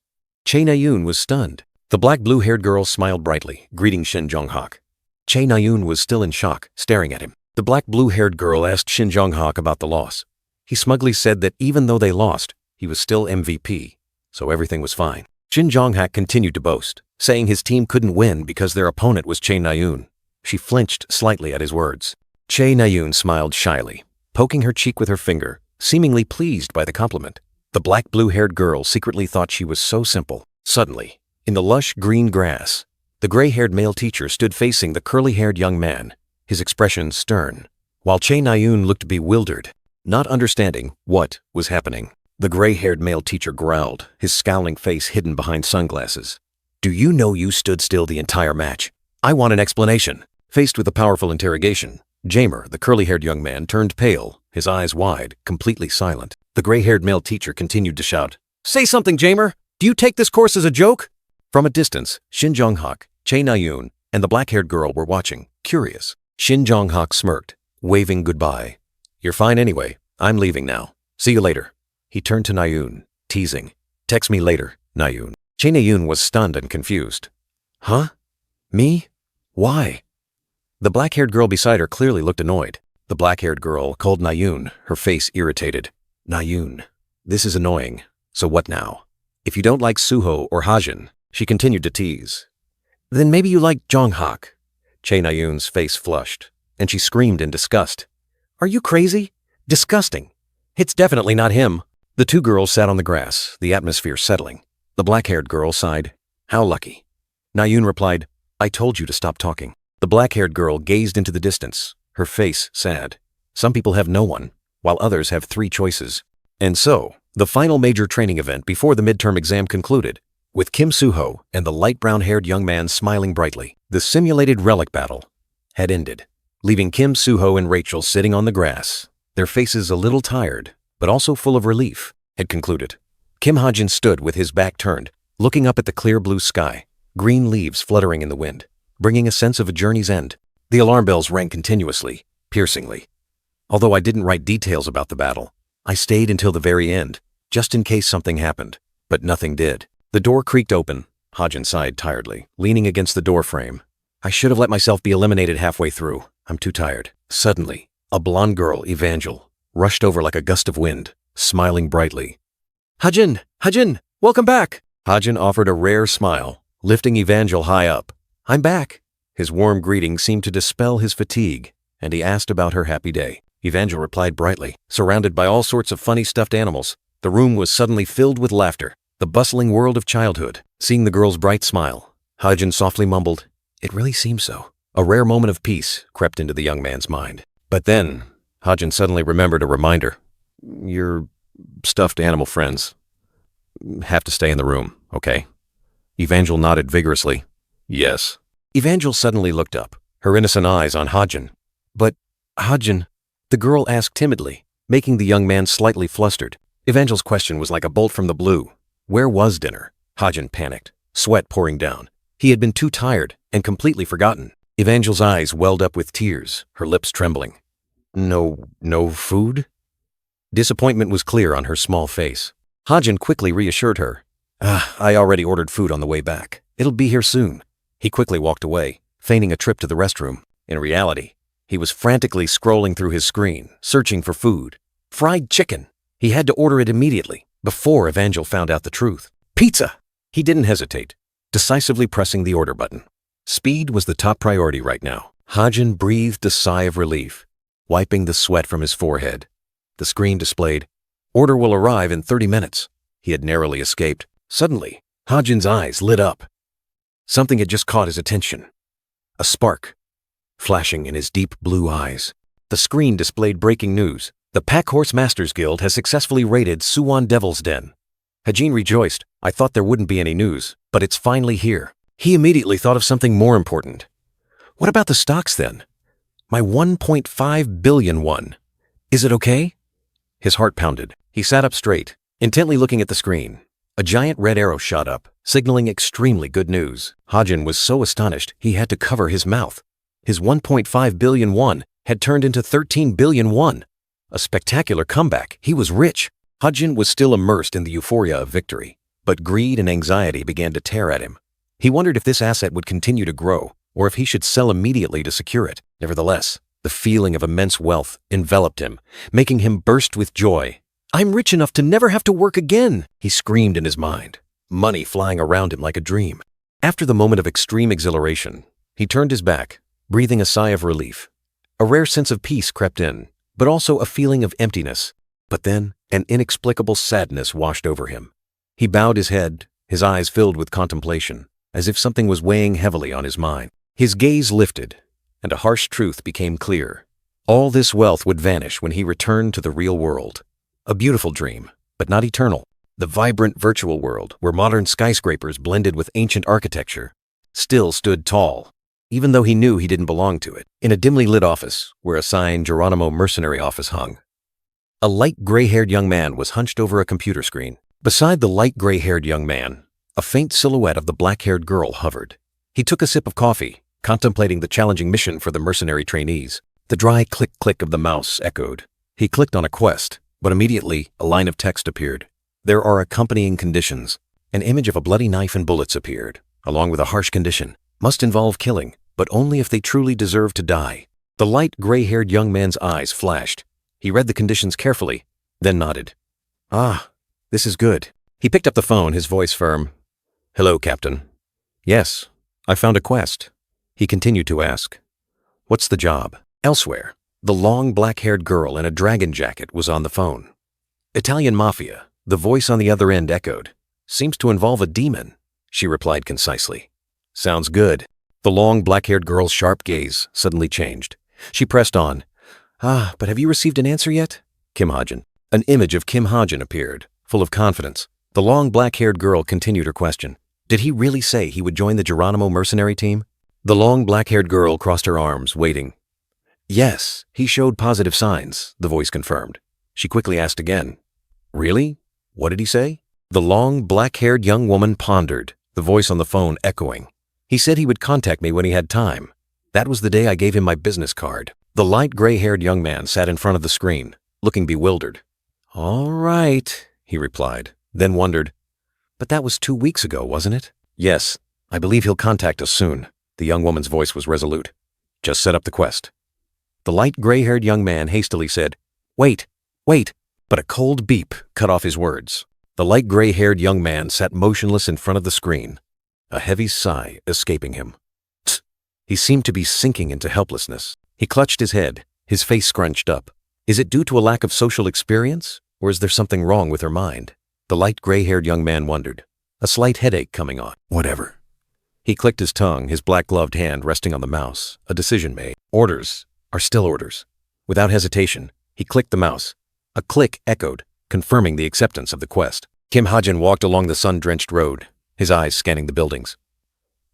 S1: Che Nayun was stunned. The black-blue-haired girl smiled brightly, greeting Shin Jonghak. Che Nayun was still in shock, staring at him. The black-blue-haired girl asked Shin Jonghak about the loss. He smugly said that even though they lost, he was still MVP, so everything was fine. Shin Jonghak continued to boast, saying his team couldn't win because their opponent was Che Nayun. She flinched slightly at his words. Che Nayun smiled shyly, poking her cheek with her finger, seemingly pleased by the compliment. The black-blue-haired girl secretly thought she was so simple. Suddenly, in the lush green grass, the gray-haired male teacher stood facing the curly-haired young man, his expression stern, while Che Nayun looked bewildered, not understanding what was happening. The gray-haired male teacher growled, his scowling face hidden behind sunglasses. "Do you know you stood still the entire match? I want an explanation." Faced with a powerful interrogation, Jamer, the curly-haired young man, turned pale, his eyes wide, completely silent. The gray-haired male teacher continued to shout, "Say something, Jamer! Do you take this course as a joke?" From a distance, Shin Jonghak, Che Nayun, and the black-haired girl were watching, curious. Shin Jonghak smirked, waving goodbye. "You're fine anyway. I'm leaving now. See you later." He turned to Nayun, teasing. "Text me later, Nayun." Che Nayun was stunned and confused. "Huh? Me? Why?" The black-haired girl beside her clearly looked annoyed. The black-haired girl called Nayun, her face irritated. "Nayun, this is annoying. So what now? If you don't like Suho or Hajin," she continued to tease, "then maybe you like Jonghak." Che Nayun's face flushed, and she screamed in disgust. "Are you crazy? Disgusting. It's definitely not him." The two girls sat on the grass, the atmosphere settling. The black-haired girl sighed. "How lucky." Nayun replied, "I told you to stop talking." The black-haired girl gazed into the distance, her face sad. Some people have no one, while others have 3 choices. And so, the final major training event before the midterm exam concluded, with Kim Suho and the light brown-haired young man smiling brightly. The simulated relic battle had ended, leaving Kim Suho and Rachel sitting on the grass, their faces a little tired, but also full of relief, had concluded. Kim Hajin stood with his back turned, looking up at the clear blue sky, green leaves fluttering in the wind, bringing a sense of a journey's end. The alarm bells rang continuously, piercingly. Although I didn't write details about the battle, I stayed until the very end, just in case something happened, but nothing did. The door creaked open. Hajin sighed tiredly, leaning against the door frame. "I should have let myself be eliminated halfway through. I'm too tired." Suddenly, a blonde girl, Evangel, rushed over like a gust of wind, smiling brightly. "Hajin! Hajin! Welcome back!" Hajin offered a rare smile, lifting Evangel high up. "I'm back." His warm greeting seemed to dispel his fatigue, and he asked about her happy day. Evangel replied brightly. Surrounded by all sorts of funny stuffed animals, the room was suddenly filled with laughter, the bustling world of childhood. Seeing the girl's bright smile, Hajin softly mumbled, "It really seems so." A rare moment of peace crept into the young man's mind. But then, Hajin suddenly remembered a reminder. "Your stuffed animal friends have to stay in the room, okay?" Evangel nodded vigorously. "Yes." Evangel suddenly looked up, her innocent eyes on Hajin. "But, Hajin," the girl asked timidly, making the young man slightly flustered. Evangel's question was like a bolt from the blue. Where was dinner? Hajin panicked, sweat pouring down. He had been too tired and completely forgotten. Evangel's eyes welled up with tears, her lips trembling. No food?" Disappointment was clear on her small face. Hajin quickly reassured her. I already ordered food on the way back. It'll be here soon." He quickly walked away, feigning a trip to the restroom. In reality, he was frantically scrolling through his screen, searching for food. Fried chicken! He had to order it immediately, before Evangel found out the truth. Pizza! He didn't hesitate, decisively pressing the order button. Speed was the top priority right now. Hajin breathed a sigh of relief, wiping the sweat from his forehead. The screen displayed, "Order will arrive in 30 minutes." He had narrowly escaped. Suddenly, Hajin's eyes lit up. Something had just caught his attention. A spark, flashing in his deep blue eyes. The screen displayed breaking news. The Packhorse Masters Guild has successfully raided Suwon Devil's Den. Hajin rejoiced. I thought there wouldn't be any news, but it's finally here. He immediately thought of something more important. What about the stocks then? My 1.5 billion won. Is it okay? His heart pounded. He sat up straight, intently looking at the screen. A giant red arrow shot up, signaling extremely good news. Hajin was so astonished he had to cover his mouth. His 1.5 billion won had turned into 13 billion won. A spectacular comeback. He was rich. Hajin was still immersed in the euphoria of victory, but greed and anxiety began to tear at him. He wondered if this asset would continue to grow, or if he should sell immediately to secure it. Nevertheless, the feeling of immense wealth enveloped him, making him burst with joy. I'm rich enough to never have to work again, he screamed in his mind, money flying around him like a dream. After the moment of extreme exhilaration, he turned his back, breathing a sigh of relief. A rare sense of peace crept in, but also a feeling of emptiness. But then, an inexplicable sadness washed over him. He bowed his head, his eyes filled with contemplation, as if something was weighing heavily on his mind. His gaze lifted, and a harsh truth became clear. All this wealth would vanish when he returned to the real world. A beautiful dream, but not eternal. The vibrant virtual world, where modern skyscrapers blended with ancient architecture, still stood tall, even though he knew he didn't belong to it. In a dimly lit office, where a sign Geronimo Mercenary Office hung, a light gray-haired young man was hunched over a computer screen. Beside the light gray-haired young man, a faint silhouette of the black-haired girl hovered. He took a sip of coffee, contemplating the challenging mission for the mercenary trainees. The dry click-click of the mouse echoed. He clicked on a quest, but immediately a line of text appeared. There are accompanying conditions. An image of a bloody knife and bullets appeared, along with a harsh condition. Must involve killing, but only if they truly deserve to die. The light gray-haired young man's eyes flashed. He read the conditions carefully, then nodded. Ah, this is good. He picked up the phone, his voice firm. Hello, Captain. Yes, I found a quest. He continued to ask, what's the job? Elsewhere, the long black-haired girl in a dragon jacket was on the phone. Italian Mafia, the voice on the other end echoed. Seems to involve a demon, she replied concisely. Sounds good. The long black-haired girl's sharp gaze suddenly changed. She pressed on. Ah, but have you received an answer yet? Kim Hajin. An image of Kim Hajin appeared, full of confidence. The long black-haired girl continued her question. Did he really say he would join the Geronimo mercenary team? The long black-haired girl crossed her arms, waiting. Yes, he showed positive signs, the voice confirmed. She quickly asked again. Really? What did he say? The long black-haired young woman pondered, the voice on the phone echoing. He said he would contact me when he had time. That was the day I gave him my business card. The light gray-haired young man sat in front of the screen, looking bewildered. All right, he replied, then wondered. But that was 2 weeks ago, wasn't it? Yes, I believe he'll contact us soon. The young woman's voice was resolute. Just set up the quest. The light gray-haired young man hastily said, Wait, but a cold beep cut off his words. The light gray-haired young man sat motionless in front of the screen, a heavy sigh escaping him. Tsk. He seemed to be sinking into helplessness. He clutched his head, his face scrunched up. Is it due to a lack of social experience, or is there something wrong with her mind? The light gray-haired young man wondered, a slight headache coming on. Whatever. He clicked his tongue, his black-gloved hand resting on the mouse, a decision made. Orders are still orders. Without hesitation, he clicked the mouse. A click echoed, confirming the acceptance of the quest. Kim Hajin walked along the sun-drenched road, his eyes scanning the buildings.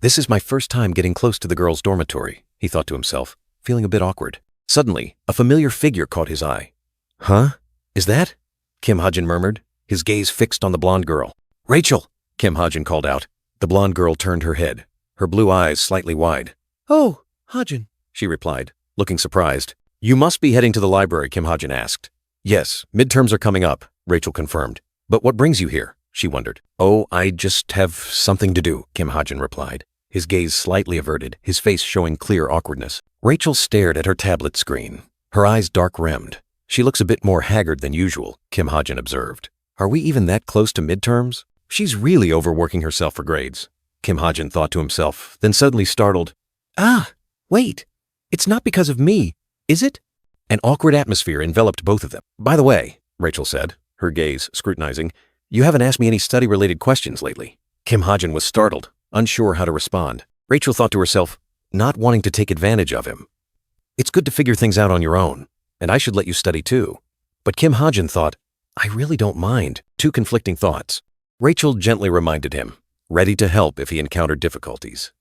S1: This is my first time getting close to the girls' dormitory, he thought to himself, feeling a bit awkward. Suddenly, a familiar figure caught his eye. Huh? Is that? Kim Hajin murmured, his gaze fixed on the blonde girl. Rachel! Kim Hajin called out. The blonde girl turned her head, her blue eyes slightly wide. Oh, Hajin, she replied, looking surprised. You must be heading to the library, Kim Hajin asked. Yes, midterms are coming up, Rachel confirmed. But what brings you here? She wondered. Oh, I just have something to do, Kim Hajin replied, his gaze slightly averted, his face showing clear awkwardness. Rachel stared at her tablet screen, her eyes dark-rimmed. She looks a bit more haggard than usual, Kim Hajin observed. Are we even that close to midterms? She's really overworking herself for grades, Kim Hajin thought to himself, then suddenly startled. Ah, wait, It's not because of me, is it? An awkward atmosphere enveloped both of them. By the way, Rachel said, her gaze scrutinizing, you haven't asked me any study-related questions lately. Kim Ha-jin was startled, unsure how to respond. Rachel thought to herself, not wanting to take advantage of him. It's good to figure things out on your own, and I should let you study too. But Kim Ha-jin thought, I really don't mind. Two conflicting thoughts. Rachel gently reminded him, ready to help if he encountered difficulties.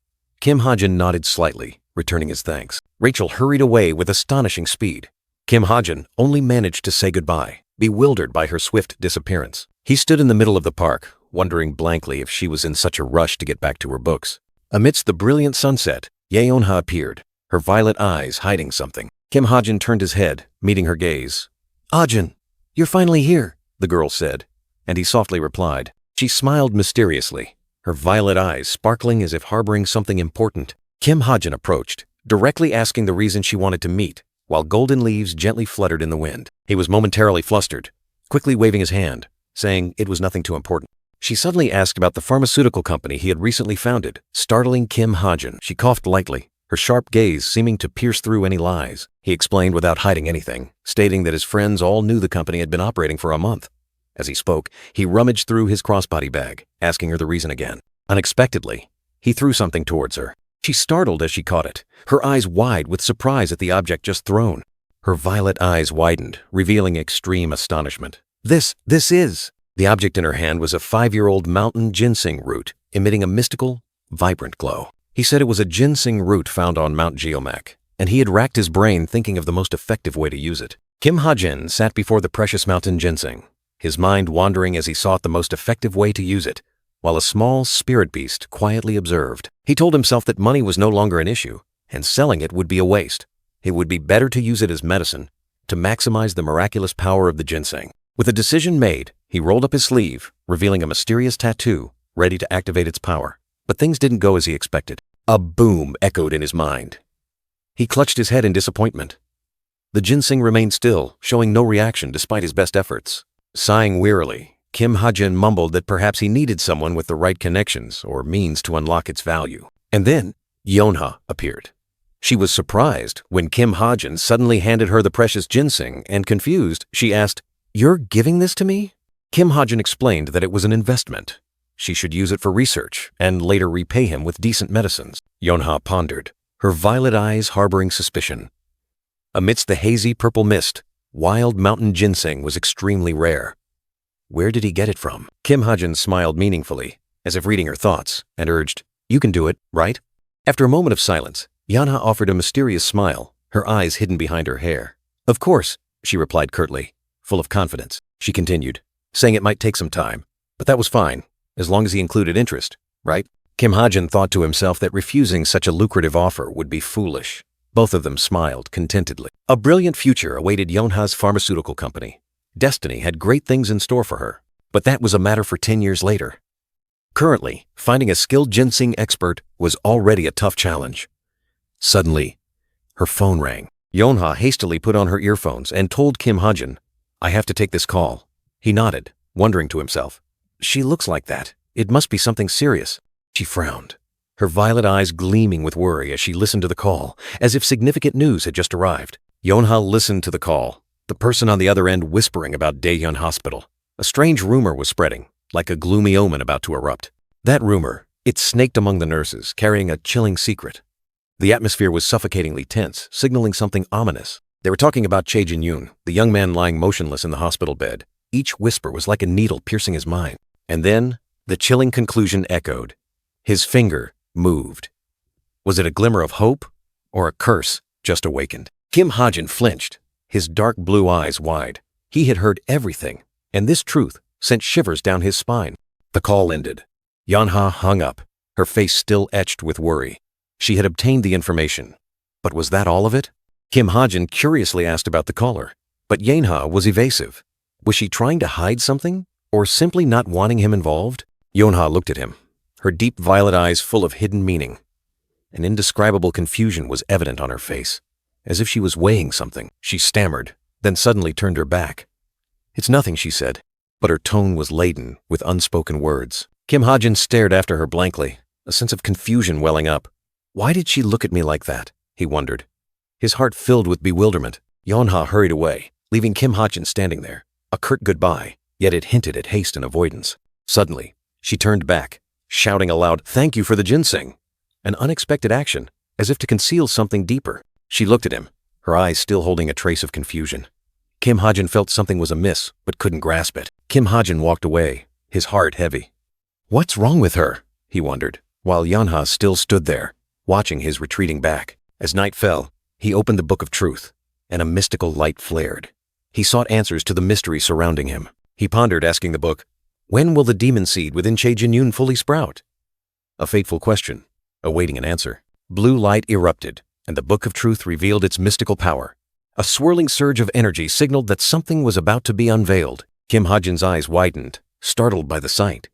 S1: Kim Ha-jin nodded slightly, returning his thanks. Rachel hurried away with astonishing speed. Kim Ha-jin only managed to say goodbye, bewildered by her swift disappearance. He stood in the middle of the park, wondering blankly if she was in such a rush to get back to her books. Amidst the brilliant sunset, Yeonha appeared, her violet eyes hiding something. Kim Ha-jin turned his head, meeting her gaze. Ah-jin, you're finally here, the girl said, and he softly replied. She smiled mysteriously, her violet eyes sparkling as if harboring something important. Kim Ha-jin approached, directly asking the reason she wanted to meet, while golden leaves gently fluttered in the wind. He was momentarily flustered, quickly waving his hand, saying it was nothing too important. She suddenly asked about the pharmaceutical company he had recently founded, startling Kim Ha-jin. She coughed lightly, her sharp gaze seeming to pierce through any lies. He explained without hiding anything, stating that his friends all knew the company had been operating for a month. As he spoke, he rummaged through his crossbody bag, asking her the reason again. Unexpectedly, he threw something towards her. She startled as she caught it, her eyes wide with surprise at the object just thrown. Her violet eyes widened, revealing extreme astonishment. This is... The object in her hand was a 5-year-old mountain ginseng root, emitting a mystical, vibrant glow. He said it was a ginseng root found on Mount Geomac, and he had racked his brain thinking of the most effective way to use it. Kim Ha-jin sat before the precious mountain ginseng, his mind wandering as he sought the most effective way to use it, while a small spirit beast quietly observed. He told himself that money was no longer an issue, and selling it would be a waste. It would be better to use it as medicine, to maximize the miraculous power of the ginseng. With a decision made, he rolled up his sleeve, revealing a mysterious tattoo, ready to activate its power. But things didn't go as he expected. A boom echoed in his mind. He clutched his head in disappointment. The ginseng remained still, showing no reaction despite his best efforts. Sighing wearily, Kim Ha-jin mumbled that perhaps he needed someone with the right connections or means to unlock its value. And then, Yeonha appeared. She was surprised when Kim Ha-jin suddenly handed her the precious ginseng, and confused, she asked, "You're giving this to me?" Kim Ha-jin explained that it was an investment. She should use it for research and later repay him with decent medicines. Yeonha pondered, her violet eyes harboring suspicion. Amidst the hazy purple mist, wild mountain ginseng was extremely rare. Where did he get it from? Kim Ha-jin smiled meaningfully, as if reading her thoughts, and urged, "You can do it, right?" After a moment of silence, Yeonha offered a mysterious smile, her eyes hidden behind her hair. "Of course," she replied curtly, full of confidence. She continued, saying it might take some time, but that was fine, as long as he included interest, right? Kim Ha-jin thought to himself that refusing such a lucrative offer would be foolish. Both of them smiled contentedly. A brilliant future awaited Yeonha's pharmaceutical company. Destiny had great things in store for her, but that was a matter for 10 years later. Currently, finding a skilled ginseng expert was already a tough challenge. Suddenly, her phone rang. Yeonha hastily put on her earphones and told Kim Ha-jin, "I have to take this call." He nodded, wondering to himself, "She looks like that. It must be something serious." She frowned, her violet eyes gleaming with worry as she listened to the call, as if significant news had just arrived. Yeonha listened to the call, the person on the other end whispering about Daehyun Hospital. A strange rumor was spreading, like a gloomy omen about to erupt. That rumor, it snaked among the nurses, carrying a chilling secret. The atmosphere was suffocatingly tense, signaling something ominous. They were talking about Chae Jin-yoon, the young man lying motionless in the hospital bed. Each whisper was like a needle piercing his mind. And then, the chilling conclusion echoed. His finger moved. Was it a glimmer of hope, or a curse just awakened? Kim Ha-jin flinched, his dark blue eyes wide. He had heard everything, and this truth sent shivers down his spine. The call ended. Yeonha hung up, her face still etched with worry. She had obtained the information, but was that all of it? Kim Ha-jin curiously asked about the caller, but Yeonha was evasive. Was she trying to hide something, or simply not wanting him involved? Yeonha looked at him, her deep violet eyes full of hidden meaning. An indescribable confusion was evident on her face, as if she was weighing something. She stammered, then suddenly turned her back. "It's nothing," she said, but her tone was laden with unspoken words. Kim Ha-jin stared after her blankly, a sense of confusion welling up. Why did she look at me like that? He wondered. His heart filled with bewilderment. Yeonha hurried away, leaving Kim Ha-jin standing there. A curt goodbye, yet it hinted at haste and avoidance. Suddenly, she turned back, shouting aloud, "Thank you for the ginseng!" An unexpected action, as if to conceal something deeper. She looked at him, her eyes still holding a trace of confusion. Kim Ha-jin felt something was amiss, but couldn't grasp it. Kim Ha-jin walked away, his heart heavy. What's wrong with her? He wondered, while Yeonha still stood there, watching his retreating back. As night fell, he opened the Book of Truth, and a mystical light flared. He sought answers to the mystery surrounding him. He pondered, asking the book, when will the demon seed within Chae Jin-yoon fully sprout? A fateful question, awaiting an answer. Blue light erupted, and the Book of Truth revealed its mystical power. A swirling surge of energy signaled that something was about to be unveiled. Kim Ha-jin's eyes widened, startled by the sight.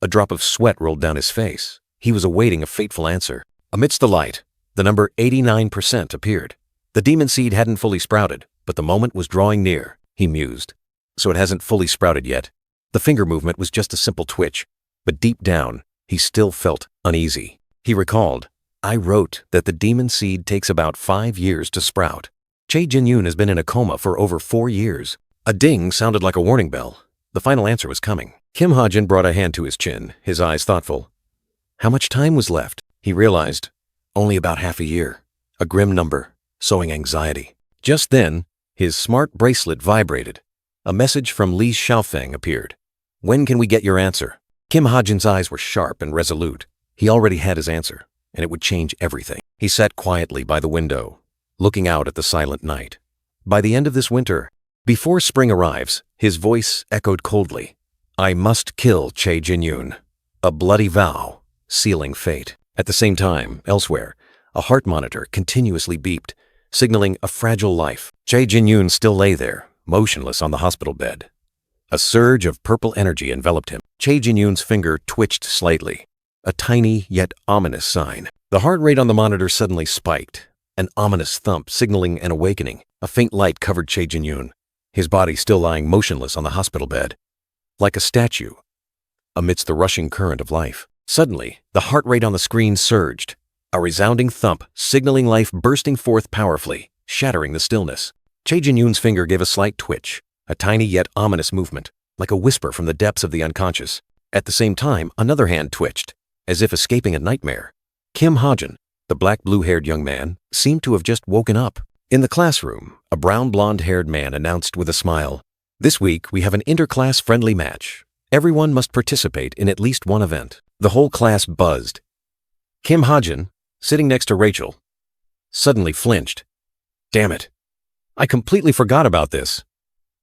S1: A drop of sweat rolled down his face. He was awaiting a fateful answer. Amidst the light, the number 89% appeared. The demon seed hadn't fully sprouted, but the moment was drawing near, he mused. So it hasn't fully sprouted yet. The finger movement was just a simple twitch, but deep down, he still felt uneasy. He recalled, I wrote that the demon seed takes about 5 years to sprout. Chae Jin-yoon has been in a coma for over 4 years. A ding sounded like a warning bell. The final answer was coming. Kim Ha-jin brought a hand to his chin, his eyes thoughtful. How much time was left? He realized. Only about half a year. A grim number, sowing anxiety. Just then, his smart bracelet vibrated. A message from Li Xiaofeng appeared. When can we get your answer? Kim Ha-jin's eyes were sharp and resolute. He already had his answer, and it would change everything. He sat quietly by the window, looking out at the silent night. By the end of this winter, before spring arrives, his voice echoed coldly. I must kill Chae Jin-yoon. A bloody vow, sealing fate. At the same time, elsewhere, a heart monitor continuously beeped, signaling a fragile life. Chae Jin-yoon still lay there, motionless on the hospital bed. A surge of purple energy enveloped him. Chae Jin-yoon's finger twitched slightly, a tiny yet ominous sign. The heart rate on the monitor suddenly spiked, an ominous thump signaling an awakening. A faint light covered Chae Jin-yoon, his body still lying motionless on the hospital bed, like a statue, amidst the rushing current of life. Suddenly, the heart rate on the screen surged, a resounding thump signaling life bursting forth powerfully, shattering the stillness. Chae Jin-yoon's finger gave a slight twitch, a tiny yet ominous movement, like a whisper from the depths of the unconscious. At the same time, another hand twitched, as if escaping a nightmare. Kim Ha-jin, the black blue-haired young man, seemed to have just woken up. In the classroom, a brown blonde-haired man announced with a smile, This week we have an inter-class friendly match. Everyone must participate in at least one event. The whole class buzzed. Kim Ha-jin, sitting next to Rachel, suddenly flinched. Damn it. I completely forgot about this,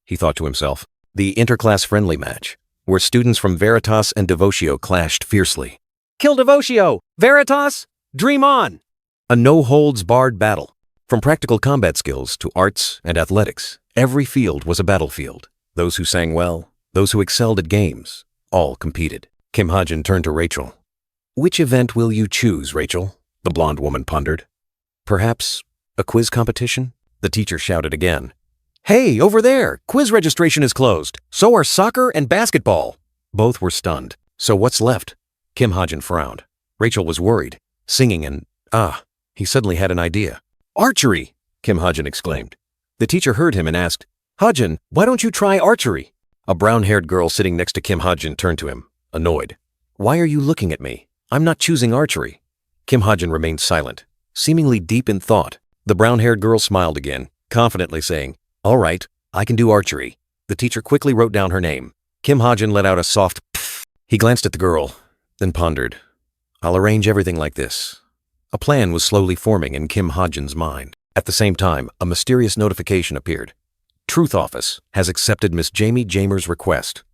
S1: he thought to himself. The interclass friendly match, where students from Veritas and Devotio clashed fiercely.
S3: Kill Devotio! Veritas! Dream on!
S1: A no-holds-barred battle. From practical combat skills to arts and athletics, every field was a battlefield. Those who sang well, those who excelled at games, all competed. Kim Ha-jin turned to Rachel. Which event will you choose, Rachel? The blonde woman pondered. Perhaps a quiz competition? The teacher shouted again. Hey, over there! Quiz registration is closed. So are soccer and basketball. Both were stunned. So what's left? Kim Ha-jin frowned. Rachel was worried. Singing and, he suddenly had an idea. Archery! Kim Ha-jin exclaimed. The teacher heard him and asked, Ha-jin, why don't you try archery? A brown-haired girl sitting next to Kim Ha-jin turned to him, annoyed. Why are you looking at me? I'm not choosing archery. Kim Ha-jin remained silent, seemingly deep in thought. The brown-haired girl smiled again, confidently saying, All right, I can do archery. The teacher quickly wrote down her name. Kim Ha-jin let out a soft pfft. He glanced at the girl, then pondered. I'll arrange everything like this. A plan was slowly forming in Kim Ha-jin's mind. At the same time, a mysterious notification appeared. Truth Office has accepted Miss Jamie Jamer's request.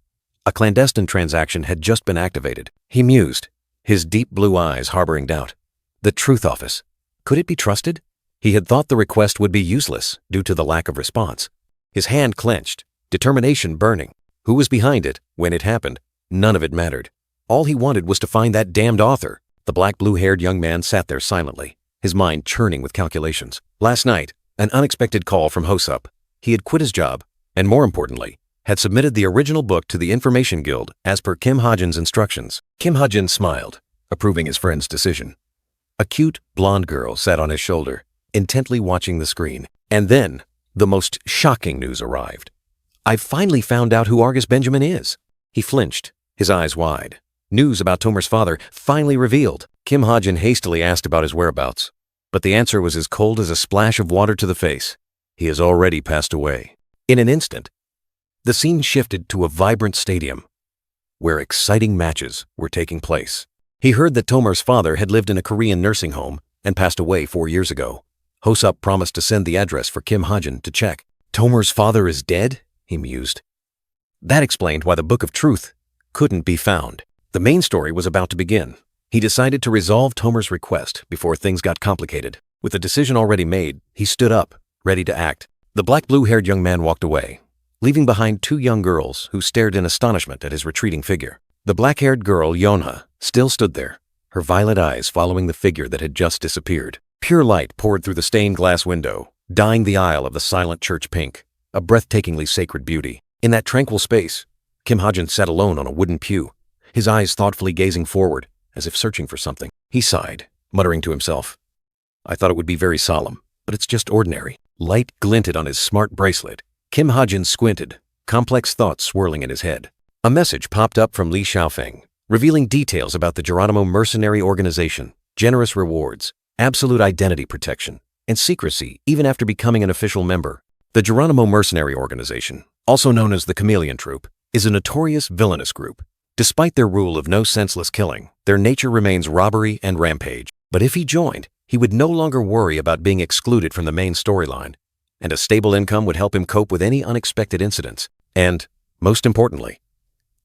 S1: A clandestine transaction had just been activated. He mused, his deep blue eyes harboring doubt. The Truth Office. Could it be trusted? He had thought the request would be useless due to the lack of response. His hand clenched, determination burning. Who was behind it, when it happened? None of it mattered. All he wanted was to find that damned author. The black blue-haired young man sat there silently, his mind churning with calculations. Last night, an unexpected call from Hosup. He had quit his job, and more importantly, had submitted the original book to the Information Guild as per Kim Ha-jin's instructions. Kim Ha-jin smiled, approving his friend's decision. A cute, blonde girl sat on his shoulder. intently watching the screen. And then, the most shocking news arrived. "I've finally found out who Argus Benjamin is." He flinched, his eyes wide. News about Tomer's father finally revealed. Kim Ha-jin hastily asked about his whereabouts, but the answer was as cold as a splash of water to the face. He has already passed away. In an instant, the scene shifted to a vibrant stadium, where exciting matches were taking place. He heard that Tomer's father had lived in a Korean nursing home and passed away 4 years ago. Hosup promised to send the address for Kim Ha-jin to check. "Tomer's father is dead?" he mused. That explained why the Book of Truth couldn't be found. The main story was about to begin. He decided to resolve Tomer's request before things got complicated. With the decision already made, he stood up, ready to act. The black-blue-haired young man walked away, leaving behind 2 young girls who stared in astonishment at his retreating figure. The black-haired girl, Yonha, still stood there, her violet eyes following the figure that had just disappeared. Pure light poured through the stained glass window, dyeing the aisle of the silent church pink, a breathtakingly sacred beauty. In that tranquil space, Kim Ha-jin sat alone on a wooden pew, his eyes thoughtfully gazing forward, as if searching for something. He sighed, muttering to himself, "I thought it would be very solemn, but it's just ordinary." Light glinted on his smart bracelet. Kim Ha-jin squinted, complex thoughts swirling in his head. A message popped up from Li Xiaofeng, revealing details about the Geronimo mercenary organization, generous rewards, absolute identity protection, and secrecy even after becoming an official member. The Geronimo mercenary organization, also known as the Chameleon Troop, is a notorious villainous group. Despite their rule of no senseless killing, their nature remains robbery and rampage. But if he joined, he would no longer worry about being excluded from the main storyline, and a stable income would help him cope with any unexpected incidents. And, most importantly,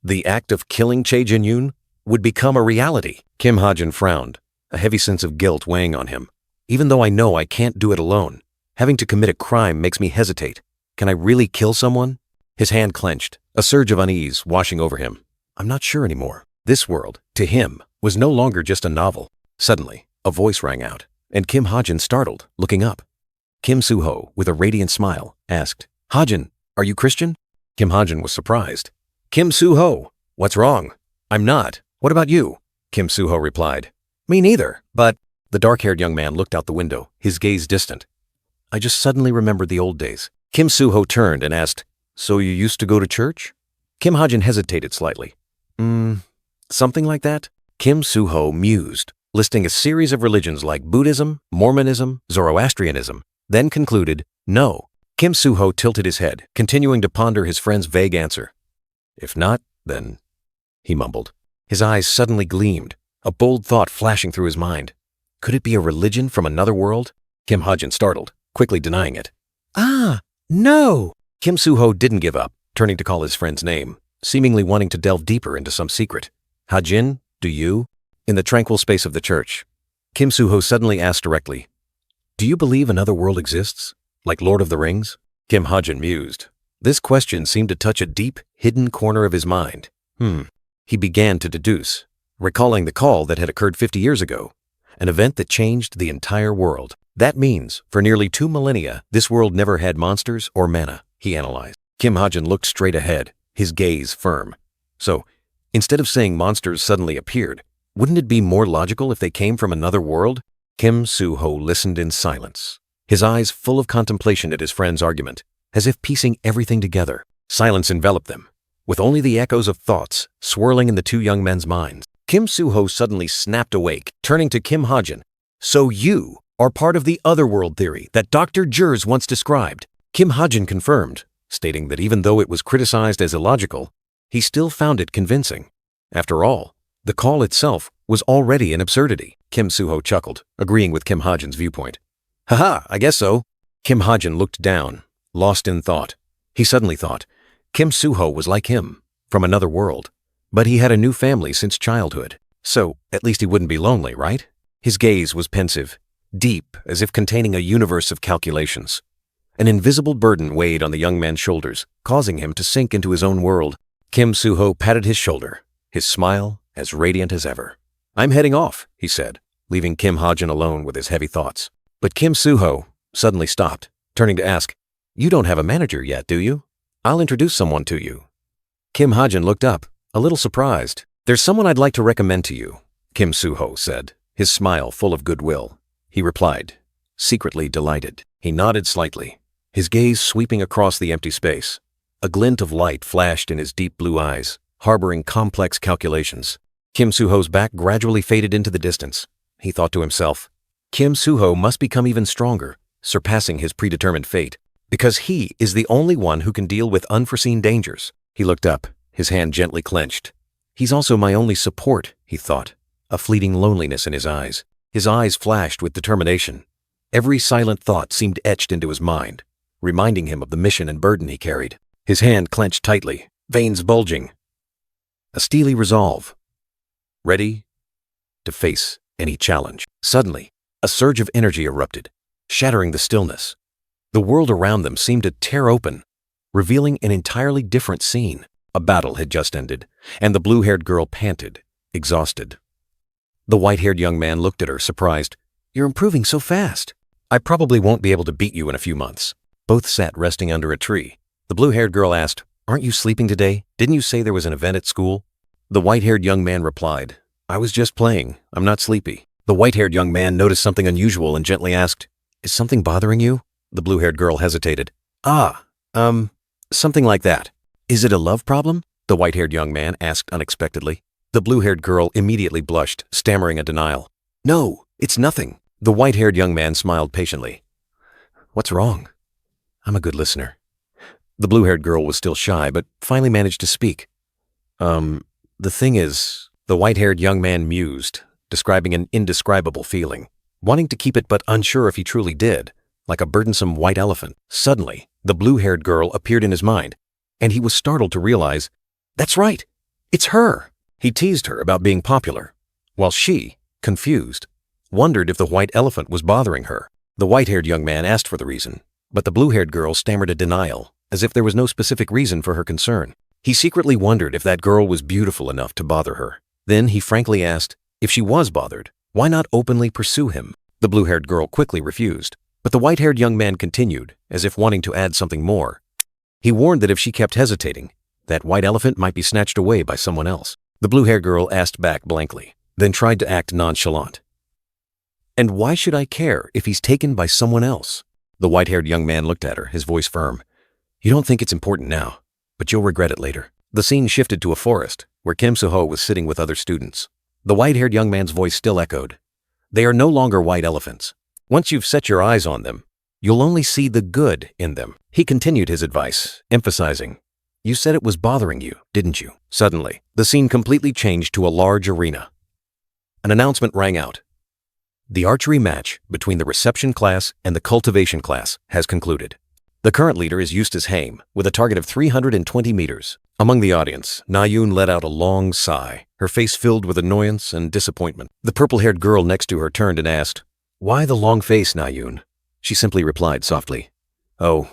S1: the act of killing Che Jin-yoon would become a reality. Kim Ha-jin frowned, a heavy sense of guilt weighing on him. "Even though I know I can't do it alone, having to commit a crime makes me hesitate. Can I really kill someone?" His hand clenched, a surge of unease washing over him. "I'm not sure anymore." This world, to him, was no longer just a novel. Suddenly, a voice rang out, and Kim Ha-jin startled, looking up. Kim Soo-ho, with a radiant smile, asked, "Ha-jin, are you Christian?" Kim Ha-jin was surprised. "Kim Soo-ho, what's wrong?" "I'm not. What about you?" Kim Soo-ho replied. "Me neither, but—" The dark-haired young man looked out the window, his gaze distant. "I just suddenly remembered the old days." Kim Soo-ho turned and asked, "So you used to go to church?" Kim Ha-jin hesitated slightly. Something like that?" Kim Soo-ho mused, listing a series of religions like Buddhism, Mormonism, Zoroastrianism, then concluded, "No." Kim Soo-ho tilted his head, continuing to ponder his friend's vague answer. "If not, then—" he mumbled. His eyes suddenly gleamed, a bold thought flashing through his mind. Could it be a religion from another world? Kim Ha-jin startled, quickly denying it.
S2: Ah, no!
S1: Kim Soo-ho didn't give up, turning to call his friend's name, seemingly wanting to delve deeper into some secret. "Ha-jin, do you?" In the tranquil space of the church, Kim Soo-ho suddenly asked directly, "Do you believe another world exists? Like Lord of the Rings?" Kim Ha-jin mused. This question seemed to touch a deep, hidden corner of his mind. He began to deduce, recalling the call that had occurred 50 years ago, an event that changed the entire world. That means, for nearly 2 millennia, this world never had monsters or mana, he analyzed. Kim Ha-jin looked straight ahead, his gaze firm. So, instead of saying monsters suddenly appeared, wouldn't it be more logical if they came from another world? Kim Soo-ho listened in silence, his eyes full of contemplation at his friend's argument, as if piecing everything together. Silence enveloped them, with only the echoes of thoughts swirling in the 2 young men's minds. Kim Soo-ho suddenly snapped awake, turning to Kim Ha-jin. "So you are part of the otherworld theory that Dr. Jers once described." Kim Ha-jin confirmed, stating that even though it was criticized as illogical, he still found it convincing. After all, the call itself was already an absurdity. Kim Soo-ho chuckled, agreeing with Kim Ha-jin's viewpoint. "Haha, I guess so." Kim Ha-jin looked down, lost in thought. He suddenly thought, Kim Soo-ho was like him, from another world. But he had a new family since childhood, so at least he wouldn't be lonely, right? His gaze was pensive, deep, as if containing a universe of calculations. An invisible burden weighed on the young man's shoulders, causing him to sink into his own world. Kim Soo-ho patted his shoulder, his smile as radiant as ever. "I'm heading off," he said, leaving Kim Ha-jin alone with his heavy thoughts. But Kim Soo-ho suddenly stopped, turning to ask, "You don't have a manager yet, do you? I'll introduce someone to you." Kim Ha-jin looked up, a little surprised. "There's someone I'd like to recommend to you," Kim Soo-ho said, his smile full of goodwill. He replied, secretly delighted. He nodded slightly, his gaze sweeping across the empty space. A glint of light flashed in his deep blue eyes, harboring complex calculations. Kim Soo-ho's back gradually faded into the distance. He thought to himself, Kim Soo-ho must become even stronger, surpassing his predetermined fate, because he is the only one who can deal with unforeseen dangers. He looked up, his hand gently clenched. He's also my only support, he thought, a fleeting loneliness in his eyes. His eyes flashed with determination. Every silent thought seemed etched into his mind, reminding him of the mission and burden he carried. His hand clenched tightly, veins bulging. A steely resolve, ready to face any challenge. Suddenly, a surge of energy erupted, shattering the stillness. The world around them seemed to tear open, revealing an entirely different scene. A battle had just ended, and the blue-haired girl panted, exhausted. The white-haired young man looked at her, surprised. You're improving so fast. I probably won't be able to beat you in a few months. Both sat resting under a tree. The blue-haired girl asked, Aren't you sleeping today? Didn't you say there was an event at school? The white-haired young man replied, I was just playing. I'm not sleepy. The white-haired young man noticed something unusual and gently asked, Is something bothering you? The blue-haired girl hesitated. Something like that. Is it a love problem? The white-haired young man asked unexpectedly. The blue-haired girl immediately blushed, stammering a denial. No, it's nothing. The white-haired young man smiled patiently. What's wrong? I'm a good listener. The blue-haired girl was still shy, but finally managed to speak. The thing is, the white-haired young man mused, describing an indescribable feeling, wanting to keep it but unsure if he truly did, like a burdensome white elephant. Suddenly, the blue-haired girl appeared in his mind, and he was startled to realize, that's right, it's her. He teased her about being popular, while she, confused, wondered if the white elephant was bothering her. The white-haired young man asked for the reason, but the blue-haired girl stammered a denial, as if there was no specific reason for her concern. He secretly wondered if that girl was beautiful enough to bother her. Then he frankly asked, if she was bothered, why not openly pursue him? The blue-haired girl quickly refused, but the white-haired young man continued, as if wanting to add something more. He warned that if she kept hesitating, that white elephant might be snatched away by someone else. The blue-haired girl asked back blankly, then tried to act nonchalant. And why should I care if he's taken by someone else? The white-haired young man looked at her, his voice firm. You don't think it's important now, but you'll regret it later. The scene shifted to a forest, where Kim Soo-ho was sitting with other students. The white-haired young man's voice still echoed. They are no longer white elephants. Once you've set your eyes on them, you'll only see the good in them. He continued his advice, emphasizing, You said it was bothering you, didn't you? Suddenly, the scene completely changed to a large arena. An announcement rang out. The archery match between the reception class and the cultivation class has concluded. The current leader is Eustace Haim, with a target of 320 meters. Among the audience, Na-yoon let out a long sigh, her face filled with annoyance and disappointment. The purple-haired girl next to her turned and asked, Why the long face, Na-yoon? She simply replied softly, Oh,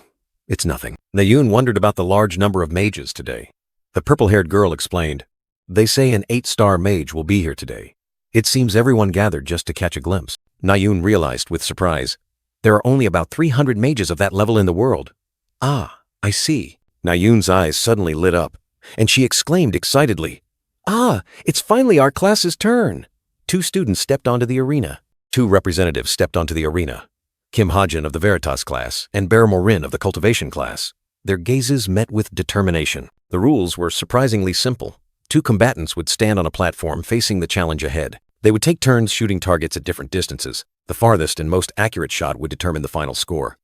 S1: it's nothing. Na-yoon wondered about the large number of mages today. The purple-haired girl explained, They say an 8-star mage will be here today. It seems everyone gathered just to catch a glimpse. Na-yoon realized with surprise, There are only about 300 mages of that level in the world. Ah, I see. Na-yoon's eyes suddenly lit up, and she exclaimed excitedly, Ah, it's finally our class's turn. 2 students stepped onto the arena. 2 representatives stepped onto the arena. Kim Ha-jin of the Veritas class and Bear Morin of the Cultivation class. Their gazes met with determination. The rules were surprisingly simple. 2 combatants would stand on a platform facing the challenge ahead. They would take turns shooting targets at different distances. The farthest and most accurate shot would determine the final score.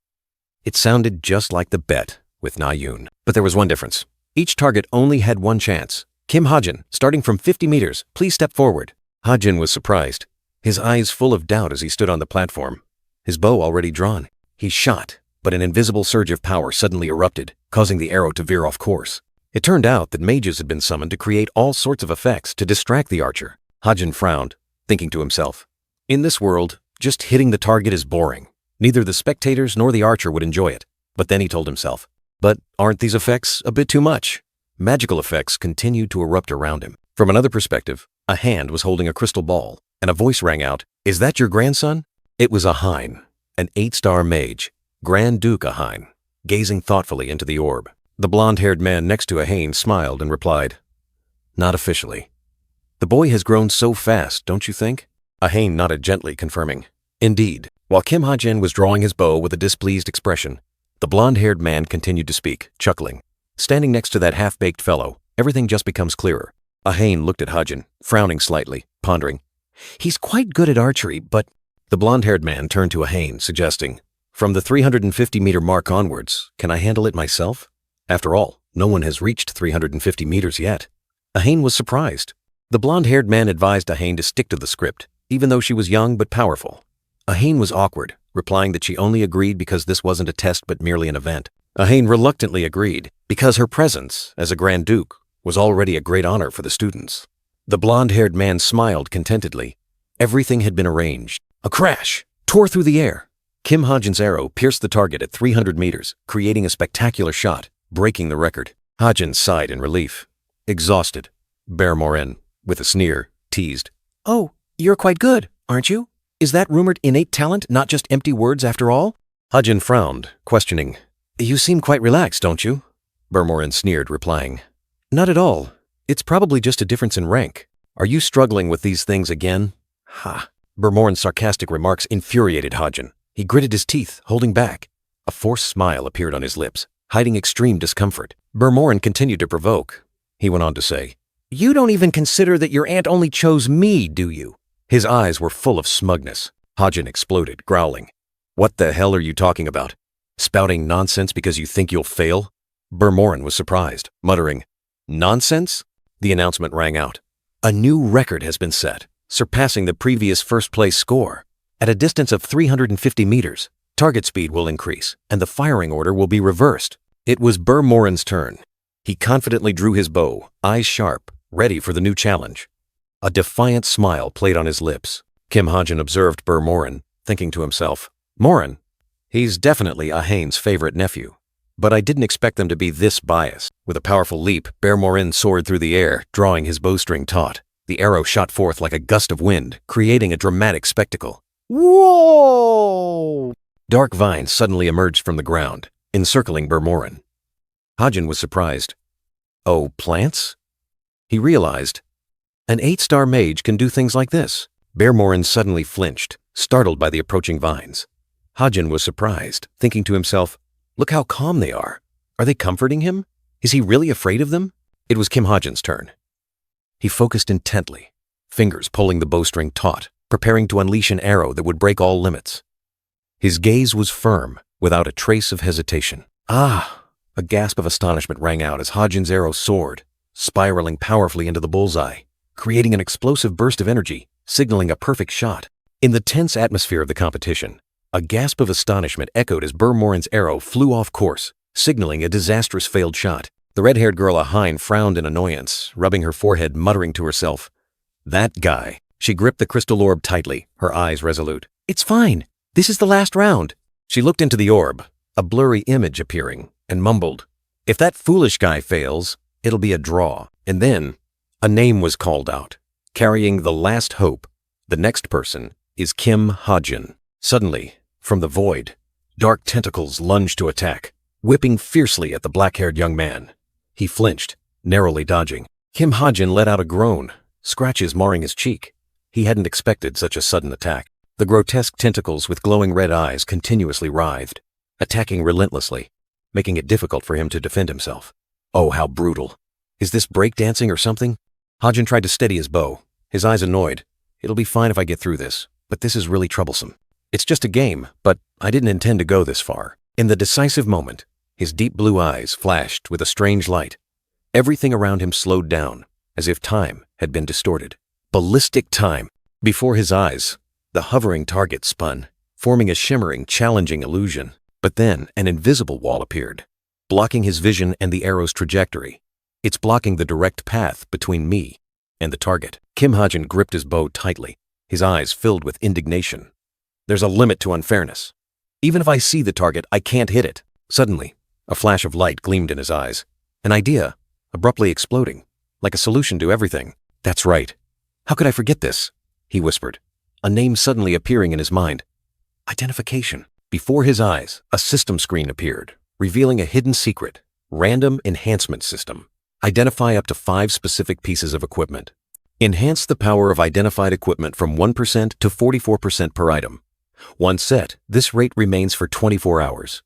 S1: It sounded just like the bet with Na-yoon. But there was one difference. Each target only had one chance. Kim Ha-jin, starting from 50 meters, please step forward. Ha-jin was surprised, his eyes full of doubt as he stood on the platform, his bow already drawn. He shot, but an invisible surge of power suddenly erupted, causing the arrow to veer off course. It turned out that mages had been summoned to create all sorts of effects to distract the archer. Ha-jin frowned, thinking to himself, In this world, just hitting the target is boring. Neither the spectators nor the archer would enjoy it. But then he told himself, But aren't these effects a bit too much? Magical effects continued to erupt around him. From another perspective, a hand was holding a crystal ball, and a voice rang out, Is that your grandson? It was Ahine, an 8-star mage, Grand Duke Ahine, gazing thoughtfully into the orb. The blonde-haired man next to Ahine smiled and replied, Not officially. The boy has grown so fast, don't you think? Ahine nodded gently, confirming, Indeed. While Kim Ha-jin was drawing his bow with a displeased expression, the blonde-haired man continued to speak, chuckling. Standing next to that half-baked fellow, everything just becomes clearer. Ahane looked at Ha-jin, frowning slightly, pondering. He's quite good at archery, but... The blonde-haired man turned to Ahane, suggesting, from the 350-meter mark onwards, can I handle it myself? After all, no one has reached 350 meters yet. Ahane was surprised. The blonde-haired man advised Ahane to stick to the script, even though she was young but powerful. Ahane was awkward, replying that she only agreed because this wasn't a test but merely an event. Ahane reluctantly agreed, because her presence, as a Grand Duke, was already a great honor for the students. The blonde-haired man smiled contentedly. Everything had been arranged. A crash tore through the air. Kim Ha-jin's arrow pierced the target at 300 meters, creating a spectacular shot, breaking the record. Ha-jin sighed in relief. Exhausted, Bear-Morin, with a sneer, teased.
S3: Oh, you're quite good, aren't you? Is that rumored innate talent not just empty words after all?
S1: Ha-jin frowned, questioning. You seem quite relaxed, don't you? Bear-Morin sneered, replying. Not at all. It's probably just a difference in rank. Are you struggling with these things again? Ha! Bear-Morin's sarcastic remarks infuriated Ha-jin. He gritted his teeth, holding back. A forced smile appeared on his lips, hiding extreme discomfort. Bear-Morin continued to provoke. He went on to say, You don't even consider that your aunt only chose me, do you? His eyes were full of smugness. Ha-jin exploded, growling. What the hell are you talking about? Spouting nonsense because you think you'll fail? Bear-Morin was surprised, muttering, Nonsense? The announcement rang out. A new record has been set, surpassing the previous first-place score. At a distance of 350 meters, target speed will increase, and the firing order will be reversed. It was Bear-Morin's turn. He confidently drew his bow, eyes sharp, ready for the new challenge. A defiant smile played on his lips. Kim Ha-jin observed Bear-Morin, thinking to himself, Morin? He's definitely Ahane's favorite nephew. But I didn't expect them to be this biased. With a powerful leap, Bear-Morin soared through the air, drawing his bowstring taut. The arrow shot forth like a gust of wind, creating a dramatic spectacle.
S3: Whoa!
S1: Dark vines suddenly emerged from the ground, encircling Bear-Morin. Ha-jin was surprised. Oh, plants? He realized, an 8-star mage can do things like this. Bear-Morin suddenly flinched, startled by the approaching vines. Ha-jin was surprised, thinking to himself, look how calm they are. Are they comforting him? Is he really afraid of them? It was Kim Ha-jin's turn. He focused intently, fingers pulling the bowstring taut, preparing to unleash an arrow that would break all limits. His gaze was firm, without a trace of hesitation. Ah! A gasp of astonishment rang out as Ha-jin's arrow soared, spiraling powerfully into the bullseye, creating an explosive burst of energy, signaling a perfect shot. In the tense atmosphere of the competition, a gasp of astonishment echoed as Bear-Morin's arrow flew off course, signaling a disastrous failed shot. The red-haired girl Ahane frowned in annoyance, rubbing her forehead, muttering to herself, That guy. She gripped the crystal orb tightly, her eyes resolute. It's fine. This is the last round. She looked into the orb, a blurry image appearing, and mumbled, If that foolish guy fails, it'll be a draw. And then, a name was called out, carrying the last hope. The next person is Kim Ha-jin. Suddenly, from the void, dark tentacles lunged to attack, whipping fiercely at the black-haired young man. He flinched, narrowly dodging. Kim Ha-jin let out a groan, scratches marring his cheek. He hadn't expected such a sudden attack. The grotesque tentacles with glowing red eyes continuously writhed, attacking relentlessly, making it difficult for him to defend himself. Oh, how brutal. Is this breakdancing or something? Ha-jin tried to steady his bow, his eyes annoyed. It'll be fine if I get through this, but this is really troublesome. It's just a game, but I didn't intend to go this far. In the decisive moment, his deep blue eyes flashed with a strange light. Everything around him slowed down, as if time had been distorted. Ballistic time. Before his eyes, the hovering target spun, forming a shimmering, challenging illusion. But then an invisible wall appeared, blocking his vision and the arrow's trajectory. It's blocking the direct path between me and the target. Kim Ha-jin gripped his bow tightly, his eyes filled with indignation. There's a limit to unfairness. Even if I see the target, I can't hit it. Suddenly, a flash of light gleamed in his eyes. An idea, abruptly exploding, like a solution to everything. That's right. How could I forget this? He whispered, a name suddenly appearing in his mind. Identification. Before his eyes, a system screen appeared, revealing a hidden secret. Random enhancement system. Identify up to 5 specific pieces of equipment. Enhance the power of identified equipment from 1% to 44% per item. Once set, this rate remains for 24 hours.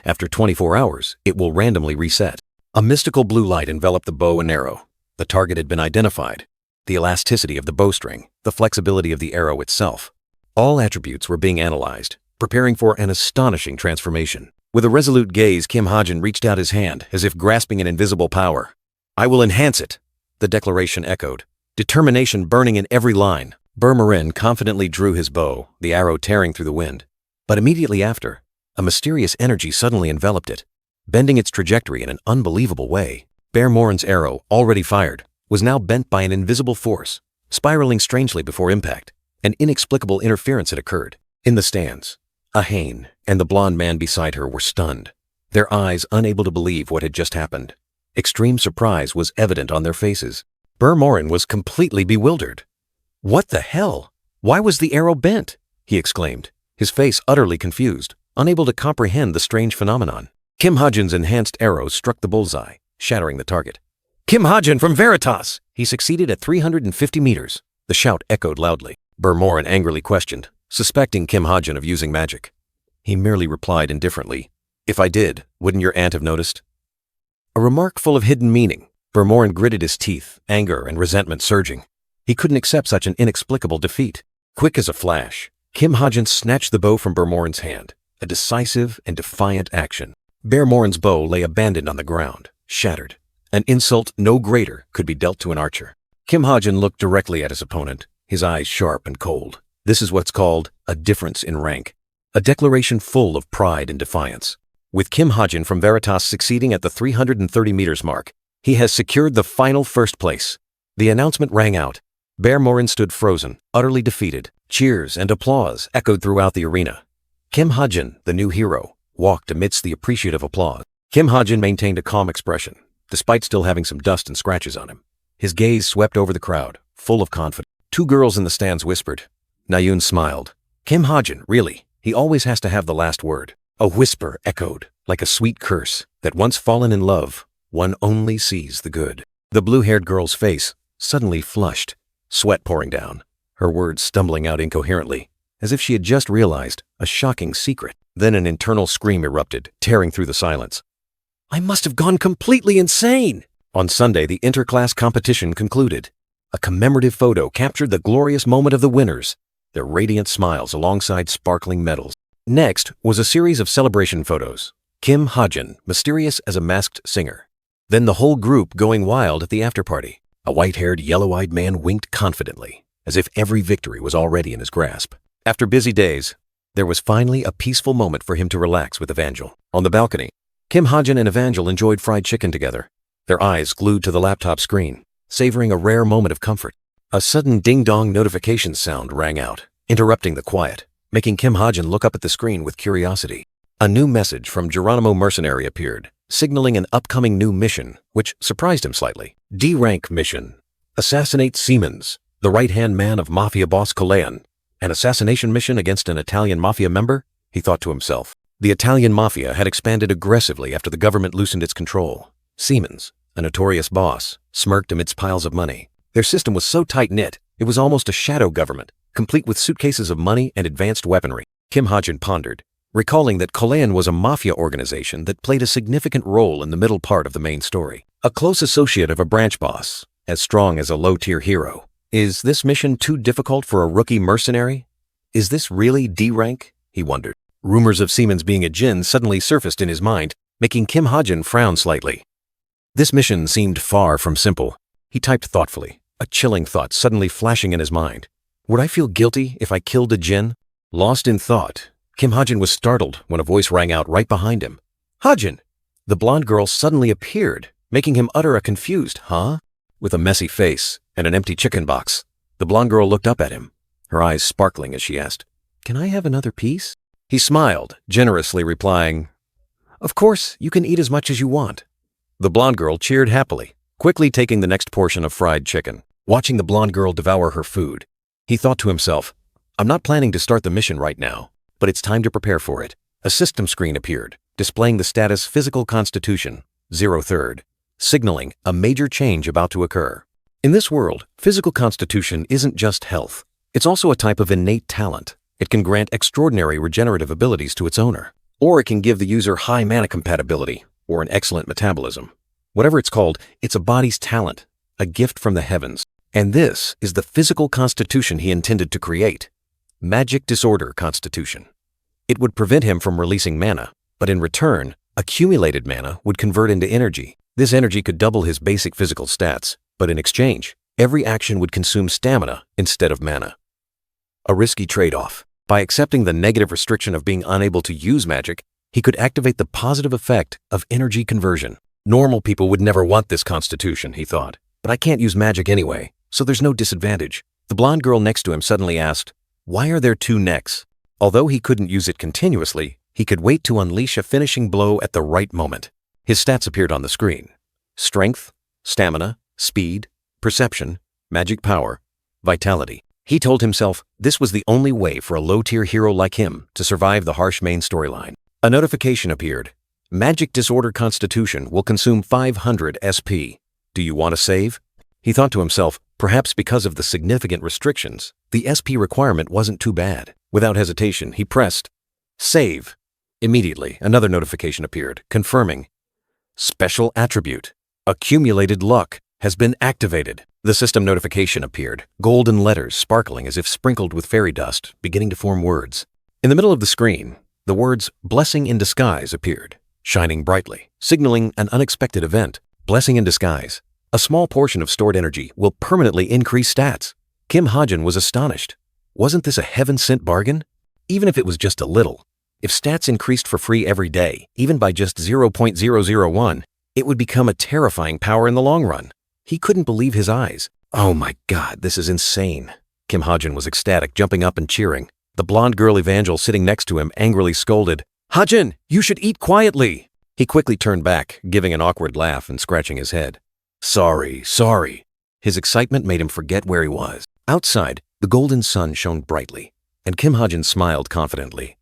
S1: After 24 hours, it will randomly reset. A mystical blue light enveloped the bow and arrow. The target had been identified. The elasticity of the bowstring, the flexibility of the arrow itself. All attributes were being analyzed, preparing for an astonishing transformation. With a resolute gaze, Kim Ha-jin reached out his hand, as if grasping an invisible power. "I will enhance it," the declaration echoed, determination burning in every line. Burmarin confidently drew his bow, the arrow tearing through the wind. But immediately after, a mysterious energy suddenly enveloped it, bending its trajectory in an unbelievable way. Burmarin's arrow, already fired, was now bent by an invisible force, spiraling strangely before impact. An inexplicable interference had occurred. In the stands, Ahane and the blond man beside her were stunned, their eyes unable to believe what had just happened. Extreme surprise was evident on their faces. Burmarin was completely bewildered. "What the hell? Why was the arrow bent?" he exclaimed, his face utterly confused, unable to comprehend the strange phenomenon. Kim Ha-jin's enhanced arrow struck the bullseye, shattering the target. "Kim Ha-jin from Veritas!" He succeeded at 350 meters. The shout echoed loudly. Burmarin angrily questioned, suspecting Kim Ha-jin of using magic. He merely replied indifferently, "If I did, wouldn't your aunt have noticed?" A remark full of hidden meaning. Burmarin gritted his teeth, anger and resentment surging. He couldn't accept such an inexplicable defeat. Quick as a flash, Kim Ha-jin snatched the bow from Burmarin's hand, a decisive and defiant action. Burmarin's bow lay abandoned on the ground, shattered. An insult no greater could be dealt to an archer. Kim Ha-jin looked directly at his opponent, his eyes sharp and cold. This is what's called a difference in rank, a declaration full of pride and defiance. With Kim Ha-jin from Veritas succeeding at the 330 meters mark, he has secured the final first place. The announcement rang out. Burmarin stood frozen, utterly defeated. Cheers and applause echoed throughout the arena. Kim Ha-jin, the new hero, walked amidst the appreciative applause. Kim Ha-jin maintained a calm expression, despite still having some dust and scratches on him. His gaze swept over the crowd, full of confidence. Two girls in the stands whispered. Nayun smiled. "Kim Ha-jin, really, he always has to have the last word." A whisper echoed, like a sweet curse, that once fallen in love, one only sees the good. The blue-haired girl's face suddenly flushed, sweat pouring down, her words stumbling out incoherently, as if she had just realized a shocking secret. Then an internal scream erupted, tearing through the silence. "I must have gone completely insane!" On Sunday, the interclass competition concluded. A commemorative photo captured the glorious moment of the winners, their radiant smiles alongside sparkling medals. Next was a series of celebration photos. Kim Ha-jin, mysterious as a masked singer. Then the whole group going wild at the after-party. A white-haired, yellow-eyed man winked confidently, as if every victory was already in his grasp. After busy days, there was finally a peaceful moment for him to relax with Evangel. On the balcony, Kim Ha-jin and Evangel enjoyed fried chicken together, their eyes glued to the laptop screen, savoring a rare moment of comfort. A sudden ding-dong notification sound rang out, interrupting the quiet, making Kim Ha-jin look up at the screen with curiosity. A new message from Geronimo Mercenary appeared, signaling an upcoming new mission, which surprised him slightly. D-rank mission. Assassinate Siemens, the right-hand man of Mafia boss Coleon. An assassination mission against an Italian Mafia member? He thought to himself. The Italian Mafia had expanded aggressively after the government loosened its control. Siemens, a notorious boss, smirked amidst piles of money. Their system was so tight-knit, it was almost a shadow government, complete with suitcases of money and advanced weaponry. Kim Ha-jin pondered, recalling that Coleon was a mafia organization that played a significant role in the middle part of the main story. A close associate of a branch boss, as strong as a low-tier hero. Is this mission too difficult for a rookie mercenary? Is this really D-rank? He wondered. Rumors of Siemens being a djinn suddenly surfaced in his mind, making Kim Ha-jin frown slightly. This mission seemed far from simple. He typed thoughtfully, a chilling thought suddenly flashing in his mind. Would I feel guilty if I killed a djinn? Lost in thought, Kim Ha-jin was startled when a voice rang out right behind him. "Ha-jin!" The blonde girl suddenly appeared, making him utter a confused, "Huh?" With a messy face and an empty chicken box, the blonde girl looked up at him, her eyes sparkling as she asked, "Can I have another piece?" He smiled, generously replying, "Of course, you can eat as much as you want." The blonde girl cheered happily, quickly taking the next portion of fried chicken. Watching the blonde girl devour her food, he thought to himself, "I'm not planning to start the mission right now, but it's time to prepare for it." A system screen appeared, displaying the status Physical Constitution, 0/3, signaling a major change about to occur. In this world, physical constitution isn't just health. It's also a type of innate talent, It can grant extraordinary regenerative abilities to its owner, or it can give the user high mana compatibility or an excellent metabolism. Whatever it's called, it's a body's talent, a gift from the heavens. And this is the physical constitution he intended to create. Magic disorder constitution. It would prevent him from releasing mana, but in return, accumulated mana would convert into energy. This energy could double his basic physical stats, but in exchange, every action would consume stamina instead of mana. A risky trade-off. By accepting the negative restriction of being unable to use magic, he could activate the positive effect of energy conversion. Normal people would never want this constitution, he thought. But I can't use magic anyway, so there's no disadvantage. The blonde girl next to him suddenly asked, "Why are there two necks?" Although he couldn't use it continuously, he could wait to unleash a finishing blow at the right moment. His stats appeared on the screen. Strength, stamina, speed, perception, magic power, vitality. He told himself this was the only way for a low-tier hero like him to survive the harsh main storyline. A notification appeared. Magic disorder constitution will consume 500 SP. Do you want to save? He thought to himself, perhaps because of the significant restrictions, the SP requirement wasn't too bad. Without hesitation, he pressed save. Immediately, another notification appeared, confirming special attribute, accumulated luck, has been activated. The system notification appeared, golden letters sparkling as if sprinkled with fairy dust, beginning to form words. In the middle of the screen, the words blessing in disguise appeared, shining brightly, signaling an unexpected event. Blessing in disguise. A small portion of stored energy will permanently increase stats. Kim Ha-jin was astonished. Wasn't this a heaven-sent bargain? Even if it was just a little. If stats increased for free every day, even by just 0.001, it would become a terrifying power in the long run. He couldn't believe his eyes. Oh my God, this is insane. Kim Ha-jin was ecstatic, jumping up and cheering. The blonde girl Evangel sitting next to him angrily scolded, "Ha-jin, you should eat quietly." He quickly turned back, giving an awkward laugh and scratching his head. Sorry. His excitement made him forget where he was. Outside, the golden sun shone brightly, and Kim Ha-jin smiled confidently.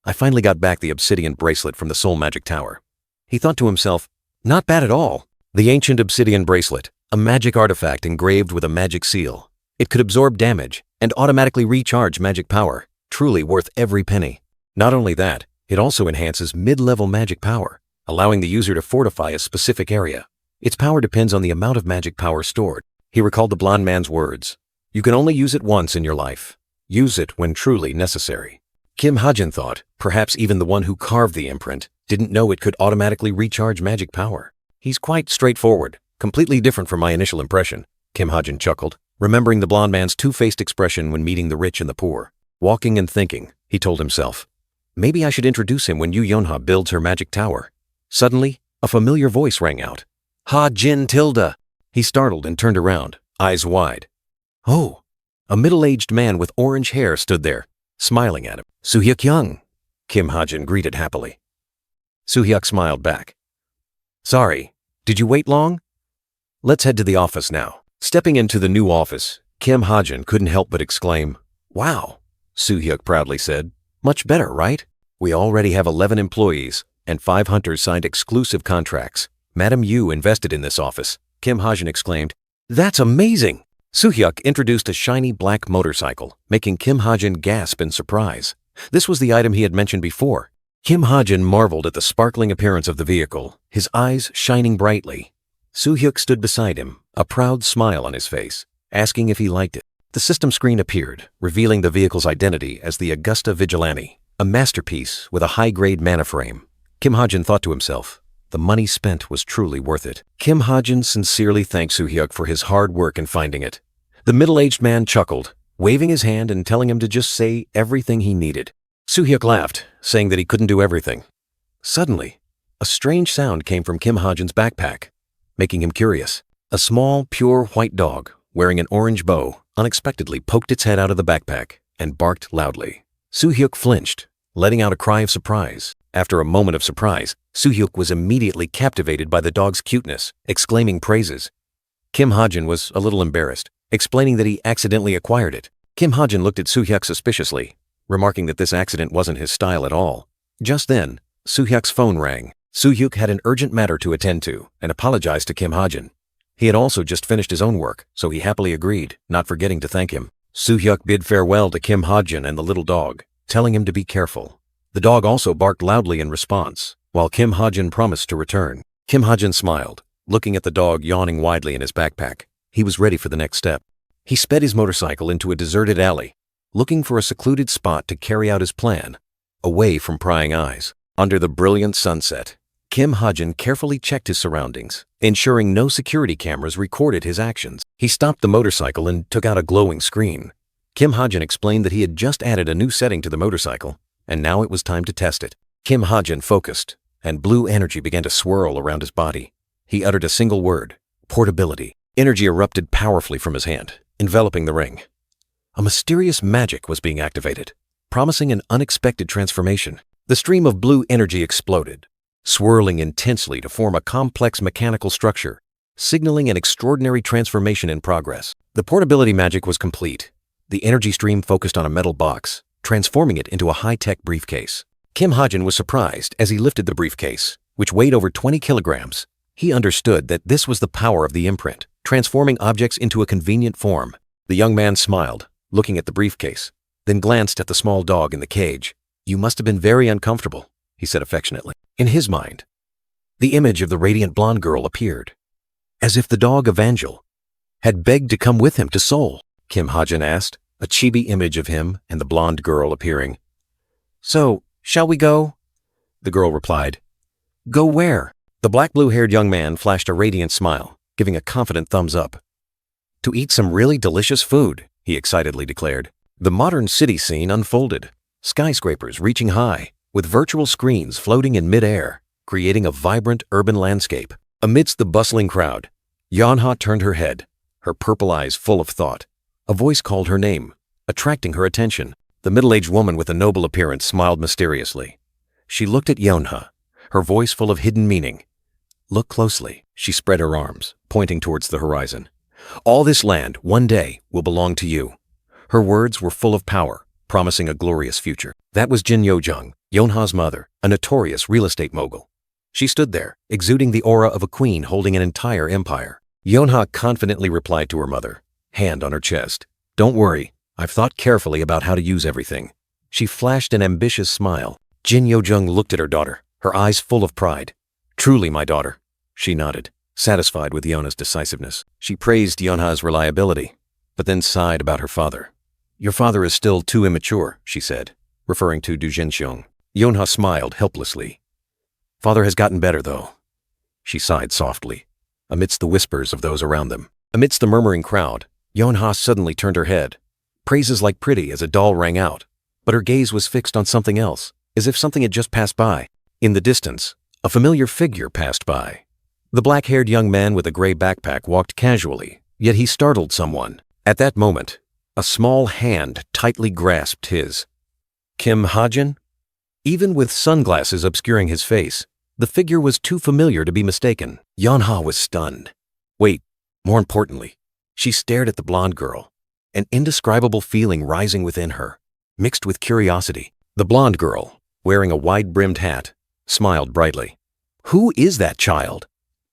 S1: I finally got back the obsidian bracelet from the Soul Magic Tower. He thought to himself, not bad at all. The ancient obsidian bracelet, a magic artifact engraved with a magic seal. It could absorb damage and automatically recharge magic power, truly worth every penny. Not only that, it also enhances mid-level magic power, allowing the user to fortify a specific area. Its power depends on the amount of magic power stored. He recalled the blonde man's words. You can only use it once in your life. Use it when truly necessary. Kim Ha-jin thought, perhaps even the one who carved the imprint didn't know it could automatically recharge magic power. He's quite straightforward, completely different from my initial impression. Kim Ha-jin chuckled, remembering the blonde man's two-faced expression when meeting the rich and the poor. Walking and thinking, he told himself, maybe I should introduce him when Yu Yonha builds her magic tower. Suddenly, a familiar voice rang out. Ha-jin Tilda. He startled and turned around, eyes wide. Oh, a middle-aged man with orange hair stood there, smiling at him. Soo-hyuk Young, Kim Ha-jin greeted happily. Soo-hyuk smiled back. Sorry, did you wait long? Let's head to the office now. Stepping into the new office, Kim Ha-jin couldn't help but exclaim, wow, Soo-hyuk proudly said. Much better, right? We already have 11 employees, and 5 hunters signed exclusive contracts. Madam Yu invested in this office, Kim Ha-jin exclaimed. That's amazing! Soo-hyuk introduced a shiny black motorcycle, making Kim Ha-jin gasp in surprise. This was the item he had mentioned before. Kim Ha-jin marveled at the sparkling appearance of the vehicle, his eyes shining brightly. Soo-hyuk stood beside him, a proud smile on his face, asking if he liked it. The system screen appeared, revealing the vehicle's identity as the Augusta Vigilante, a masterpiece with a high-grade mana frame. Kim Ha-jin thought to himself, the money spent was truly worth it. Kim Ha-jin sincerely thanked Soo-hyuk for his hard work in finding it. The middle-aged man chuckled, waving his hand and telling him to just say everything he needed. Soo-hyuk laughed, saying that he couldn't do everything. Suddenly, a strange sound came from Kim Ha-jin's backpack, making him curious. A small, pure white dog, wearing an orange bow, unexpectedly poked its head out of the backpack and barked loudly. Soo-hyuk flinched, letting out a cry of surprise. After a moment of surprise, Soo-hyuk was immediately captivated by the dog's cuteness, exclaiming praises. Kim Ha-jin was a little embarrassed, explaining that he accidentally acquired it. Kim Ha-jin looked at Soo-hyuk suspiciously, remarking that this accident wasn't his style at all. Just then, Soo-hyuk's phone rang. Soo-hyuk had an urgent matter to attend to and apologized to Kim Ha-jin. He had also just finished his own work, so he happily agreed, not forgetting to thank him. Soo-hyuk bid farewell to Kim Ha-jin and the little dog, telling him to be careful. The dog also barked loudly in response, while Kim Ha-jin promised to return. Kim Ha-jin smiled, looking at the dog yawning widely in his backpack. He was ready for the next step. He sped his motorcycle into a deserted alley, looking for a secluded spot to carry out his plan, away from prying eyes. Under the brilliant sunset, Kim Ha-jin carefully checked his surroundings, ensuring no security cameras recorded his actions. He stopped the motorcycle and took out a glowing screen. Kim Ha-jin explained that he had just added a new setting to the motorcycle, and now it was time to test it. Kim Ha-jin focused, and blue energy began to swirl around his body. He uttered a single word: portability. Energy erupted powerfully from his hand, enveloping the ring. A mysterious magic was being activated, promising an unexpected transformation. The stream of blue energy exploded, swirling intensely to form a complex mechanical structure, signaling an extraordinary transformation in progress. The portability magic was complete. The energy stream focused on a metal box, transforming it into a high-tech briefcase. Kim Ha-jin was surprised as he lifted the briefcase, which weighed over 20 kilograms. He understood that this was the power of the imprint, transforming objects into a convenient form. The young man smiled, looking at the briefcase, then glanced at the small dog in the cage. "You must have been very uncomfortable," he said affectionately. In his mind, the image of the radiant blonde girl appeared, as if the dog Evangel had begged to come with him to Seoul. Kim Ha-jin asked, a chibi image of him and the blonde girl appearing. "So, shall we go?" The girl replied. "Go where?" The black-blue-haired young man flashed a radiant smile, giving a confident thumbs up. "To eat some really delicious food," he excitedly declared. The modern city scene unfolded, skyscrapers reaching high, with virtual screens floating in mid-air, creating a vibrant urban landscape. Amidst the bustling crowd, Yeonha turned her head, her purple eyes full of thought. A voice called her name, attracting her attention. The middle-aged woman with a noble appearance smiled mysteriously. She looked at Yeonha, her voice full of hidden meaning. "Look closely." She spread her arms, pointing towards the horizon. "All this land, one day, will belong to you." Her words were full of power, promising a glorious future. That was Jin Yo-jung, Yeonha's mother, a notorious real estate mogul. She stood there, exuding the aura of a queen holding an entire empire. Yeonha confidently replied to her mother, hand on her chest. "Don't worry, I've thought carefully about how to use everything." She flashed an ambitious smile. Jin Yo-jung looked at her daughter, her eyes full of pride. "Truly, my daughter." She nodded, satisfied with Yeonha's decisiveness. She praised Yeonha's reliability, but then sighed about her father. "Your father is still too immature," she said, referring to Du Jinxiong. Yeonha smiled helplessly. "Father has gotten better, though." She sighed softly, amidst the whispers of those around them. Amidst the murmuring crowd, Yeonha suddenly turned her head. Praises like pretty as a doll rang out, but her gaze was fixed on something else, as if something had just passed by. In the distance, a familiar figure passed by. The black-haired young man with a gray backpack walked casually, yet he startled someone. At that moment, a small hand tightly grasped his. Kim Ha-jin? Even with sunglasses obscuring his face, the figure was too familiar to be mistaken. Yeonha was stunned. Wait, more importantly, she stared at the blonde girl, an indescribable feeling rising within her, mixed with curiosity. The blonde girl, wearing a wide-brimmed hat, smiled brightly. "Who is that child?"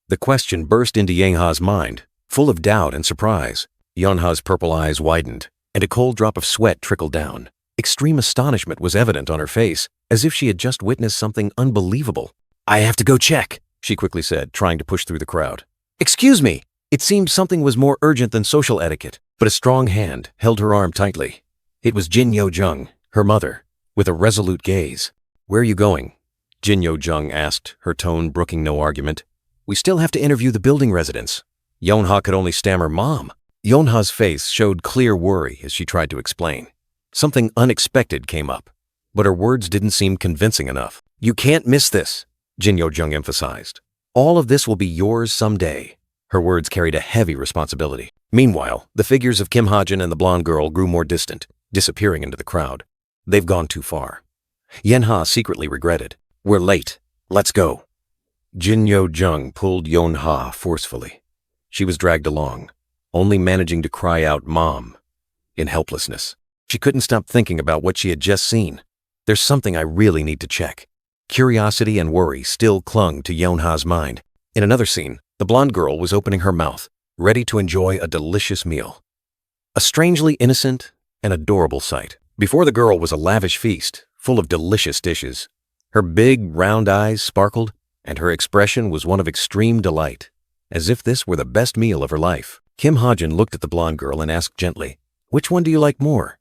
S1: The question burst into Yeonha's mind, full of doubt and surprise. Yeonha's purple eyes widened, and a cold drop of sweat trickled down. Extreme astonishment was evident on her face, as if she had just witnessed something unbelievable. "I have to go check," she quickly said, trying to push through the crowd. "Excuse me." It seemed something was more urgent than social etiquette, but a strong hand held her arm tightly. It was Jin Yo-jung, her mother, with a resolute gaze. "Where are you going?" Jin Yo-jung asked, her tone brooking no argument. "We still have to interview the building residents." Yeonha could only stammer, "Mom." Yeonha's face showed clear worry as she tried to explain. Something unexpected came up, but her words didn't seem convincing enough. "You can't miss this," Jin Yo-jung emphasized. "All of this will be yours someday." Her words carried a heavy responsibility. Meanwhile, the figures of Kim Ha-jin and the blonde girl grew more distant, disappearing into the crowd. "They've gone too far." Yeonha secretly regretted. "We're late. Let's go." Jin Yo-jung pulled Yeonha forcefully. She was dragged along, only managing to cry out, "Mom," in helplessness. She couldn't stop thinking about what she had just seen. "There's something I really need to check." Curiosity and worry still clung to Yeonha's mind. In another scene, the blonde girl was opening her mouth, ready to enjoy a delicious meal. A strangely innocent and adorable sight. Before the girl was a lavish feast, full of delicious dishes. Her big, round eyes sparkled, and her expression was one of extreme delight, as if this were the best meal of her life. Kim Ha-jin looked at the blonde girl and asked gently, "Which one do you like more?"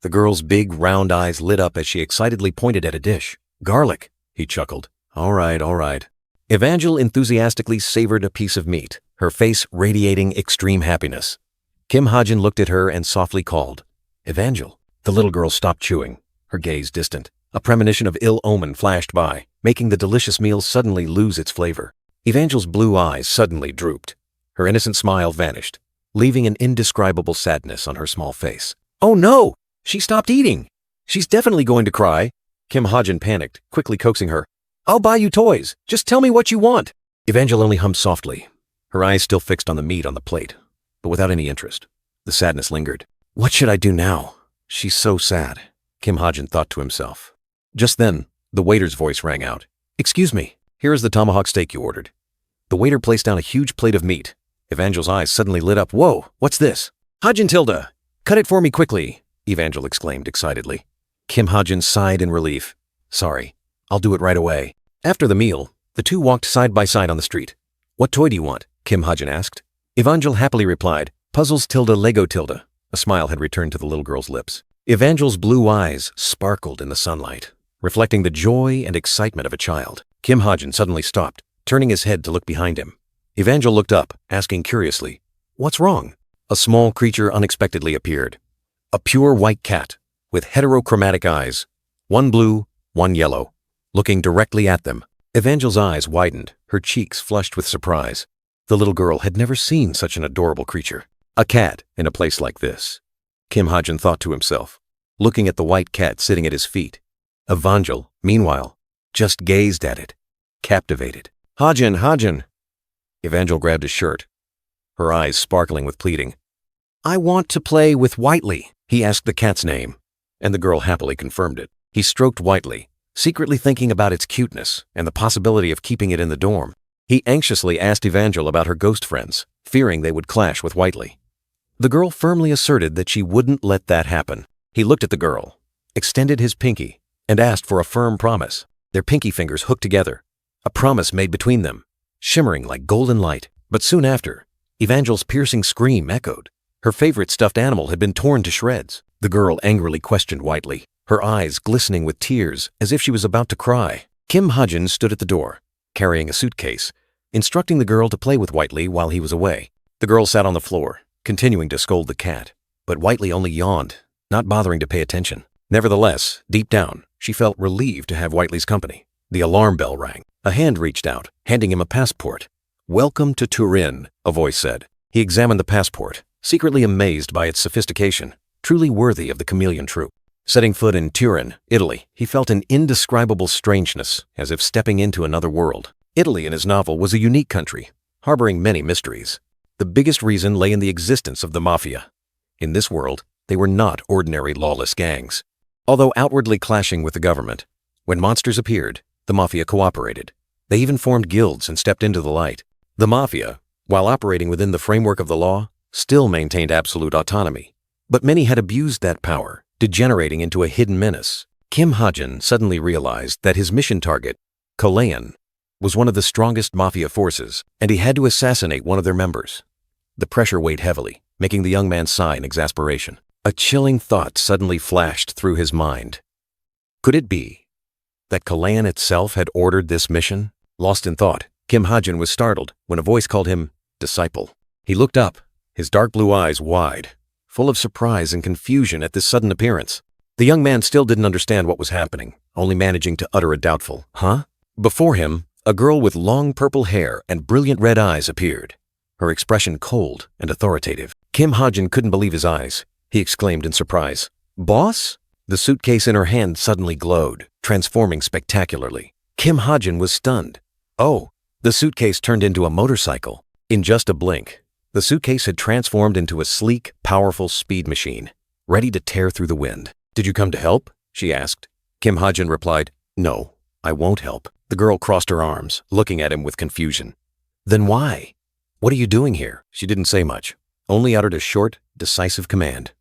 S1: The girl's big, round eyes lit up as she excitedly pointed at a dish. "Garlic," he chuckled. All right, all right." Evangel enthusiastically savored a piece of meat, her face radiating extreme happiness. Kim Ha-jin looked at her and softly called, "Evangel." The little girl stopped chewing, her gaze distant. A premonition of ill omen flashed by, making the delicious meal suddenly lose its flavor. Evangel's blue eyes suddenly drooped. Her innocent smile vanished, leaving an indescribable sadness on her small face. "Oh no! She stopped eating! She's definitely going to cry!" Kim Ha-jin panicked, quickly coaxing her. "I'll buy you toys. Just tell me what you want." Evangel only hummed softly, her eyes still fixed on the meat on the plate, but without any interest. The sadness lingered. "What should I do now? She's so sad," Kim Ha-jin thought to himself. Just then, the waiter's voice rang out. "Excuse me, here is the tomahawk steak you ordered." The waiter placed down a huge plate of meat. Evangel's eyes suddenly lit up. "Whoa, what's this?" "Ha-jin Tilda, cut it for me quickly," Evangel exclaimed excitedly. Kim Ha-jin sighed in relief. "Sorry, I'll do it right away." After the meal, the two walked side by side on the street. "What toy do you want?" Kim Ha-jin asked. Evangel happily replied, "Puzzles Tilda Lego Tilda." A smile had returned to the little girl's lips. Evangel's blue eyes sparkled in the sunlight, reflecting the joy and excitement of a child. Kim Ha-jin suddenly stopped, turning his head to look behind him. Evangel looked up, asking curiously, "What's wrong?" A small creature unexpectedly appeared. A pure white cat, with heterochromatic eyes, one blue, one yellow, looking directly at them. Evangel's eyes widened, her cheeks flushed with surprise. The little girl had never seen such an adorable creature. A cat in a place like this, Kim Ha-jin thought to himself, looking at the white cat sitting at his feet. Evangel, meanwhile, just gazed at it, captivated. "Ha-jin, Ha-jin." Evangel grabbed his shirt, her eyes sparkling with pleading. "I want to play with Whiteley." He asked the cat's name, and the girl happily confirmed it. He stroked Whiteley, secretly thinking about its cuteness and the possibility of keeping it in the dorm. He anxiously asked Evangel about her ghost friends, fearing they would clash with Whiteley. The girl firmly asserted that she wouldn't let that happen. He looked at the girl, extended his pinky, and asked for a firm promise. Their pinky fingers hooked together, a promise made between them, shimmering like golden light. But soon after, Evangel's piercing scream echoed. Her favorite stuffed animal had been torn to shreds. The girl angrily questioned Whiteley, her eyes glistening with tears as if she was about to cry. Kim Ha-jin stood at the door, carrying a suitcase, instructing the girl to play with Whiteley while he was away. The girl sat on the floor, continuing to scold the cat, but Whiteley only yawned, not bothering to pay attention. Nevertheless, deep down, she felt relieved to have Whiteley's company. The alarm bell rang. A hand reached out, handing him a passport. "Welcome to Turin," a voice said. He examined the passport, secretly amazed by its sophistication, truly worthy of the chameleon troupe. Setting foot in Turin, Italy, he felt an indescribable strangeness, as if stepping into another world. Italy in his novel was a unique country, harboring many mysteries. The biggest reason lay in the existence of the mafia. In this world, they were not ordinary lawless gangs. Although outwardly clashing with the government, when monsters appeared, the mafia cooperated. They even formed guilds and stepped into the light. The mafia, while operating within the framework of the law, still maintained absolute autonomy. But many had abused that power, degenerating into a hidden menace. Kim Ha-jin suddenly realized that his mission target, Kolayan, was one of the strongest mafia forces, and he had to assassinate one of their members. The pressure weighed heavily, making the young man sigh in exasperation. A chilling thought suddenly flashed through his mind. Could it be that Kolayan itself had ordered this mission? Lost in thought, Kim Ha-jin was startled when a voice called him disciple. He looked up, his dark blue eyes wide, full of surprise and confusion at this sudden appearance. The young man still didn't understand what was happening, only managing to utter a doubtful, "Huh?" Before him, a girl with long purple hair and brilliant red eyes appeared, her expression cold and authoritative. Kim Ha-jin couldn't believe his eyes. He exclaimed in surprise, "Boss?" The suitcase in her hand suddenly glowed, transforming spectacularly. Kim Ha-jin was stunned. Oh, the suitcase turned into a motorcycle. In just a blink, the suitcase had transformed into a sleek, powerful speed machine, ready to tear through the wind. "Did you come to help?" she asked. Kim Ha-jin replied, "No, I won't help." The girl crossed her arms, looking at him with confusion. "Then why? What are you doing here?" She didn't say much. only uttered a short, decisive command.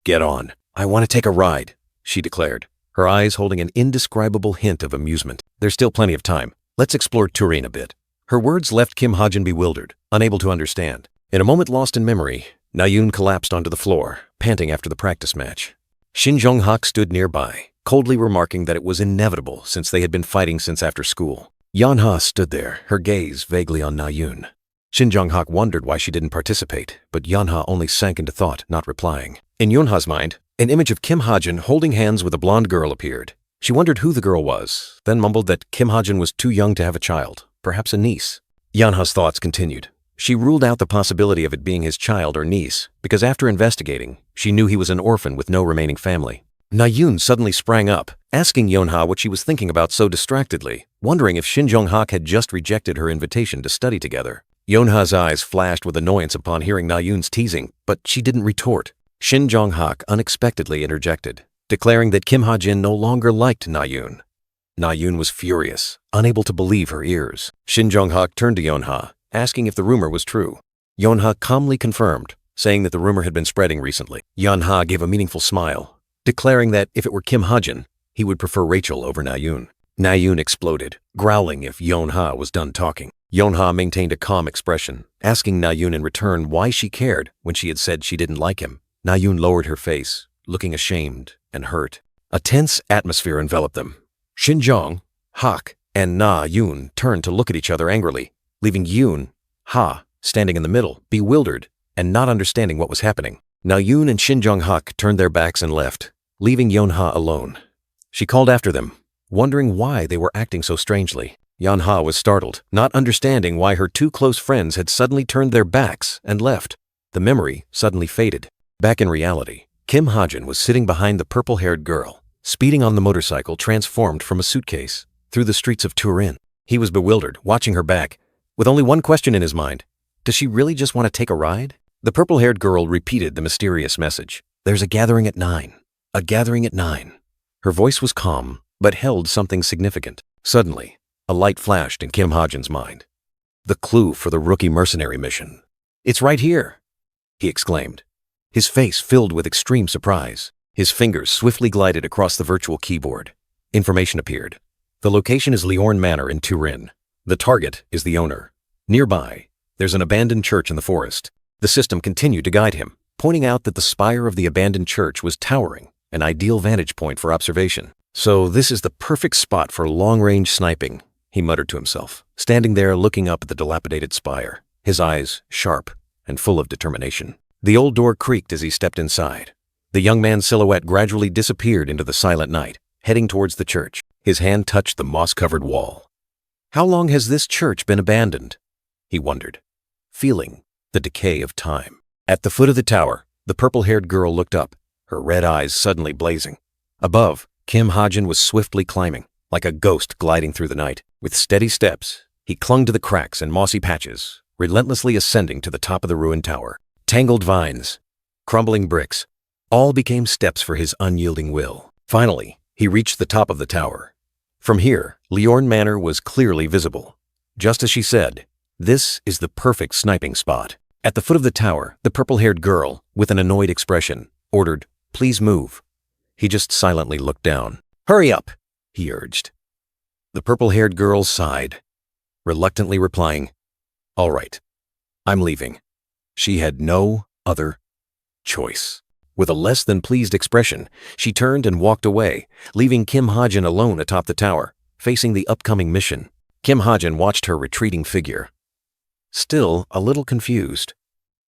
S1: "Get on. I want to take a ride," she declared, her eyes holding an indescribable hint of amusement. "There's still plenty of time. Let's explore Turin a bit." Her words left Kim Ha-jin bewildered, unable to understand. In a moment lost in memory, Na-yoon collapsed onto the floor, panting after the practice match. Shin Jong-hak stood nearby, coldly remarking that it was inevitable since they had been fighting since after school. Yeon-ha stood there, her gaze vaguely on Na-yoon. Shin Jong-hak wondered why she didn't participate, but Yeon-ha only sank into thought, not replying. In Yeon-ha's mind, an image of Kim Ha-jin holding hands with a blonde girl appeared. She wondered who the girl was, then mumbled that Kim Ha-jin was too young to have a child, perhaps a niece. Yeon-ha's thoughts continued. She ruled out the possibility of it being his child or niece, because after investigating, she knew he was an orphan with no remaining family. Na-yoon suddenly sprang up, asking Yeon-ha what she was thinking about so distractedly, wondering if Shin Jong-hak had just rejected her invitation to study together. Yeon-ha's eyes flashed with annoyance upon hearing Na-yoon's teasing, but she didn't retort. Shin Jong-hak unexpectedly interjected, declaring that Kim Ha-jin no longer liked Na-yoon. Na-yoon was furious, unable to believe her ears. Shin Jong-hak turned to Yeon-ha, asking if the rumor was true. Yeon-ha calmly confirmed, saying that the rumor had been spreading recently. Yeon-ha gave a meaningful smile, declaring that if it were Kim Ha-jin, he would prefer Rachel over Na-yoon. Na-yoon exploded, growling if Yeon-ha was done talking. Yeon-ha maintained a calm expression, asking Na-yoon in return why she cared when she had said she didn't like him. Na-yoon lowered her face, looking ashamed and hurt. A tense atmosphere enveloped them. Shin Jong-hak and Na-yoon turned to look at each other angrily, leaving Yeon-ha standing in the middle, bewildered and not understanding what was happening. Na-yoon and Shin Jong-hak turned their backs and left, leaving Yeon-ha alone. She called after them, wondering why they were acting so strangely. Yeon-ha was startled, not understanding why her two close friends had suddenly turned their backs and left. The memory suddenly faded. Back in reality, Kim Ha-jin was sitting behind the purple-haired girl, speeding on the motorcycle transformed from a suitcase, through the streets of Turin. He was bewildered, watching her back, with only one question in his mind. Does she really just want to take a ride? The purple-haired girl repeated the mysterious message. "There's a gathering at 9. A gathering at 9. Her voice was calm, but held something significant. Suddenly, a light flashed in Kim Ha-jin's mind. The clue for the rookie mercenary mission. "It's right here," he exclaimed, his face filled with extreme surprise. His fingers swiftly glided across the virtual keyboard. Information appeared. The location is Liorn Manor in Turin. The target is the owner. Nearby, there's an abandoned church in the forest. The system continued to guide him, pointing out that the spire of the abandoned church was towering, an ideal vantage point for observation. "So this is the perfect spot for long-range sniping," he muttered to himself, standing there looking up at the dilapidated spire, his eyes sharp and full of determination. The old door creaked as he stepped inside. The young man's silhouette gradually disappeared into the silent night, heading towards the church. His hand touched the moss-covered wall. How long has this church been abandoned? He wondered, feeling the decay of time. At the foot of the tower, the purple-haired girl looked up, her red eyes suddenly blazing. Above, Kim Ha-jin was swiftly climbing, like a ghost gliding through the night. With steady steps, he clung to the cracks and mossy patches, relentlessly ascending to the top of the ruined tower. Tangled vines, crumbling bricks, all became steps for his unyielding will. Finally, he reached the top of the tower. From here, Liorn Manor was clearly visible. Just as she said, this is the perfect sniping spot. At the foot of the tower, the purple-haired girl, with an annoyed expression, ordered, "Please move." He just silently looked down. "Hurry up," he urged. The purple-haired girl sighed, reluctantly replying, "All right, I'm leaving." She had no other choice. With a less than pleased expression, she turned and walked away, leaving Kim Ha-jin alone atop the tower, facing the upcoming mission. Kim Ha-jin watched her retreating figure, still a little confused.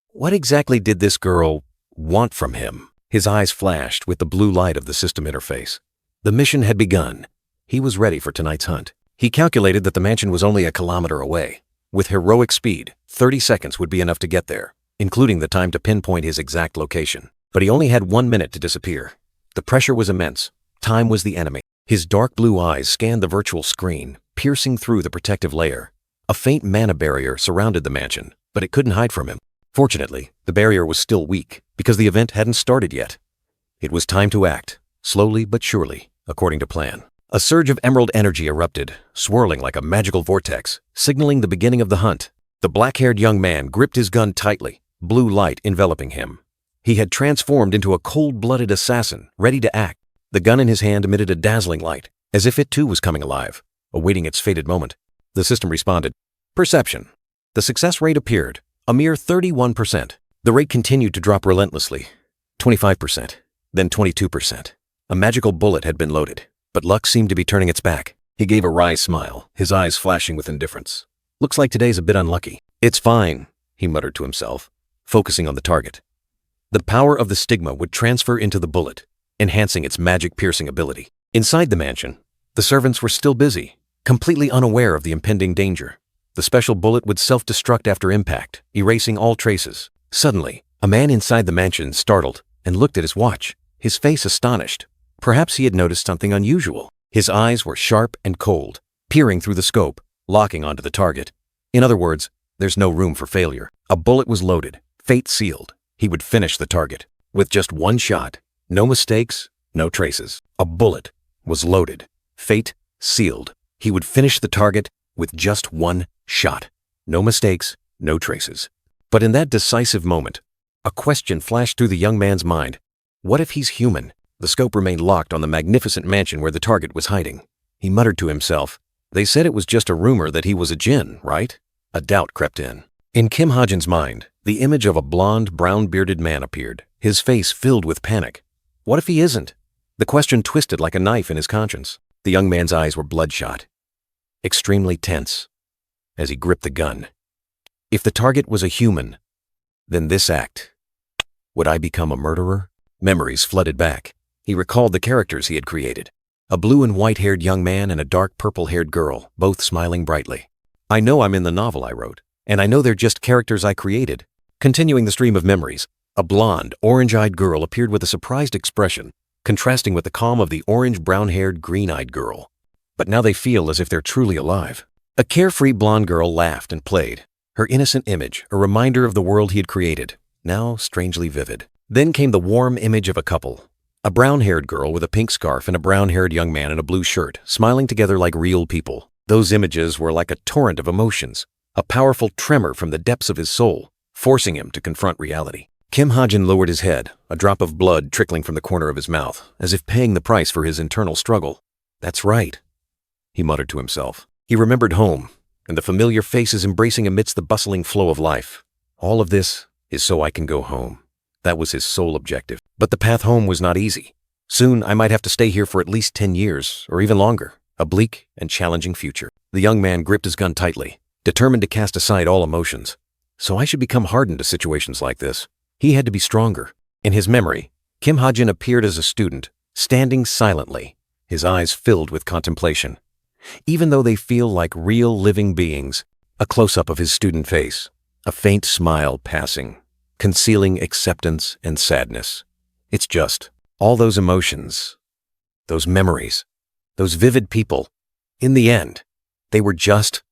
S1: What exactly did this girl want from him? His eyes flashed with the blue light of the system interface. The mission had begun. He was ready for tonight's hunt. He calculated that the mansion was only a kilometer away. With heroic speed, 30 seconds would be enough to get there, including the time to pinpoint his exact location. But he only had 1 minute to disappear. The pressure was immense. Time was the enemy. His dark blue eyes scanned the virtual screen, piercing through the protective layer. A faint mana barrier surrounded the mansion, but it couldn't hide from him. Fortunately, the barrier was still weak, because the event hadn't started yet. It was time to act, slowly but surely, according to plan. A surge of emerald energy erupted, swirling like a magical vortex, signaling the beginning of the hunt. The black-haired young man gripped his gun tightly, blue light enveloping him. He had transformed into a cold-blooded assassin, ready to act. The gun in his hand emitted a dazzling light, as if it too was coming alive, awaiting its fated moment. The system responded. Perception. The success rate appeared, a mere 31%. The rate continued to drop relentlessly. 25%, then 22%. A magical bullet had been loaded, but luck seemed to be turning its back. He gave a wry smile, his eyes flashing with indifference. Looks like today's a bit unlucky. It's fine, he muttered to himself, focusing on the target. The power of the stigma would transfer into the bullet, enhancing its magic-piercing ability. Inside the mansion, the servants were still busy, completely unaware of the impending danger. The special bullet would self-destruct after impact, erasing all traces. Suddenly, a man inside the mansion startled and looked at his watch, his face astonished. Perhaps he had noticed something unusual. His eyes were sharp and cold, peering through the scope, locking onto the target. In other words, there's no room for failure. A bullet was loaded, fate sealed. He would finish the target with just one shot. No mistakes, no traces. A bullet was loaded, fate sealed. He would finish the target with just one shot. No mistakes, no traces. But in that decisive moment, a question flashed through the young man's mind. What if he's human? The scope remained locked on the magnificent mansion where the target was hiding. He muttered to himself, they said it was just a rumor that he was a djinn, right? A doubt crept in. In Kim Ha-jin's mind, the image of a blond, brown-bearded man appeared, his face filled with panic. What if he isn't? The question twisted like a knife in his conscience. The young man's eyes were bloodshot, extremely tense, as he gripped the gun. If the target was a human, then this act. Would I become a murderer? Memories flooded back. He recalled the characters he had created. A blue and white-haired young man and a dark purple-haired girl, both smiling brightly. I know I'm in the novel I wrote, and I know they're just characters I created. Continuing the stream of memories, a blonde, orange-eyed girl appeared with a surprised expression, contrasting with the calm of the orange, brown-haired, green-eyed girl. But now they feel as if they're truly alive. A carefree blonde girl laughed and played, her innocent image, a reminder of the world he had created, now strangely vivid. Then came the warm image of a couple. A brown-haired girl with a pink scarf and a brown-haired young man in a blue shirt, smiling together like real people. Those images were like a torrent of emotions, a powerful tremor from the depths of his soul, forcing him to confront reality. Kim Ha-jin lowered his head, a drop of blood trickling from the corner of his mouth, as if paying the price for his internal struggle. That's right, he muttered to himself. He remembered home, and the familiar faces embracing amidst the bustling flow of life. All of this is so I can go home. That was his sole objective. But the path home was not easy. Soon I might have to stay here for at least 10 years, or even longer. A bleak and challenging future. The young man gripped his gun tightly, determined to cast aside all emotions. So I should become hardened to situations like this. He had to be stronger. In his memory, Kim Ha-jin appeared as a student, standing silently, his eyes filled with contemplation. Even though they feel like real living beings, a close-up of his student face, a faint smile passing, concealing acceptance and sadness. It's just all those emotions, those memories, those vivid people. In the end, they were just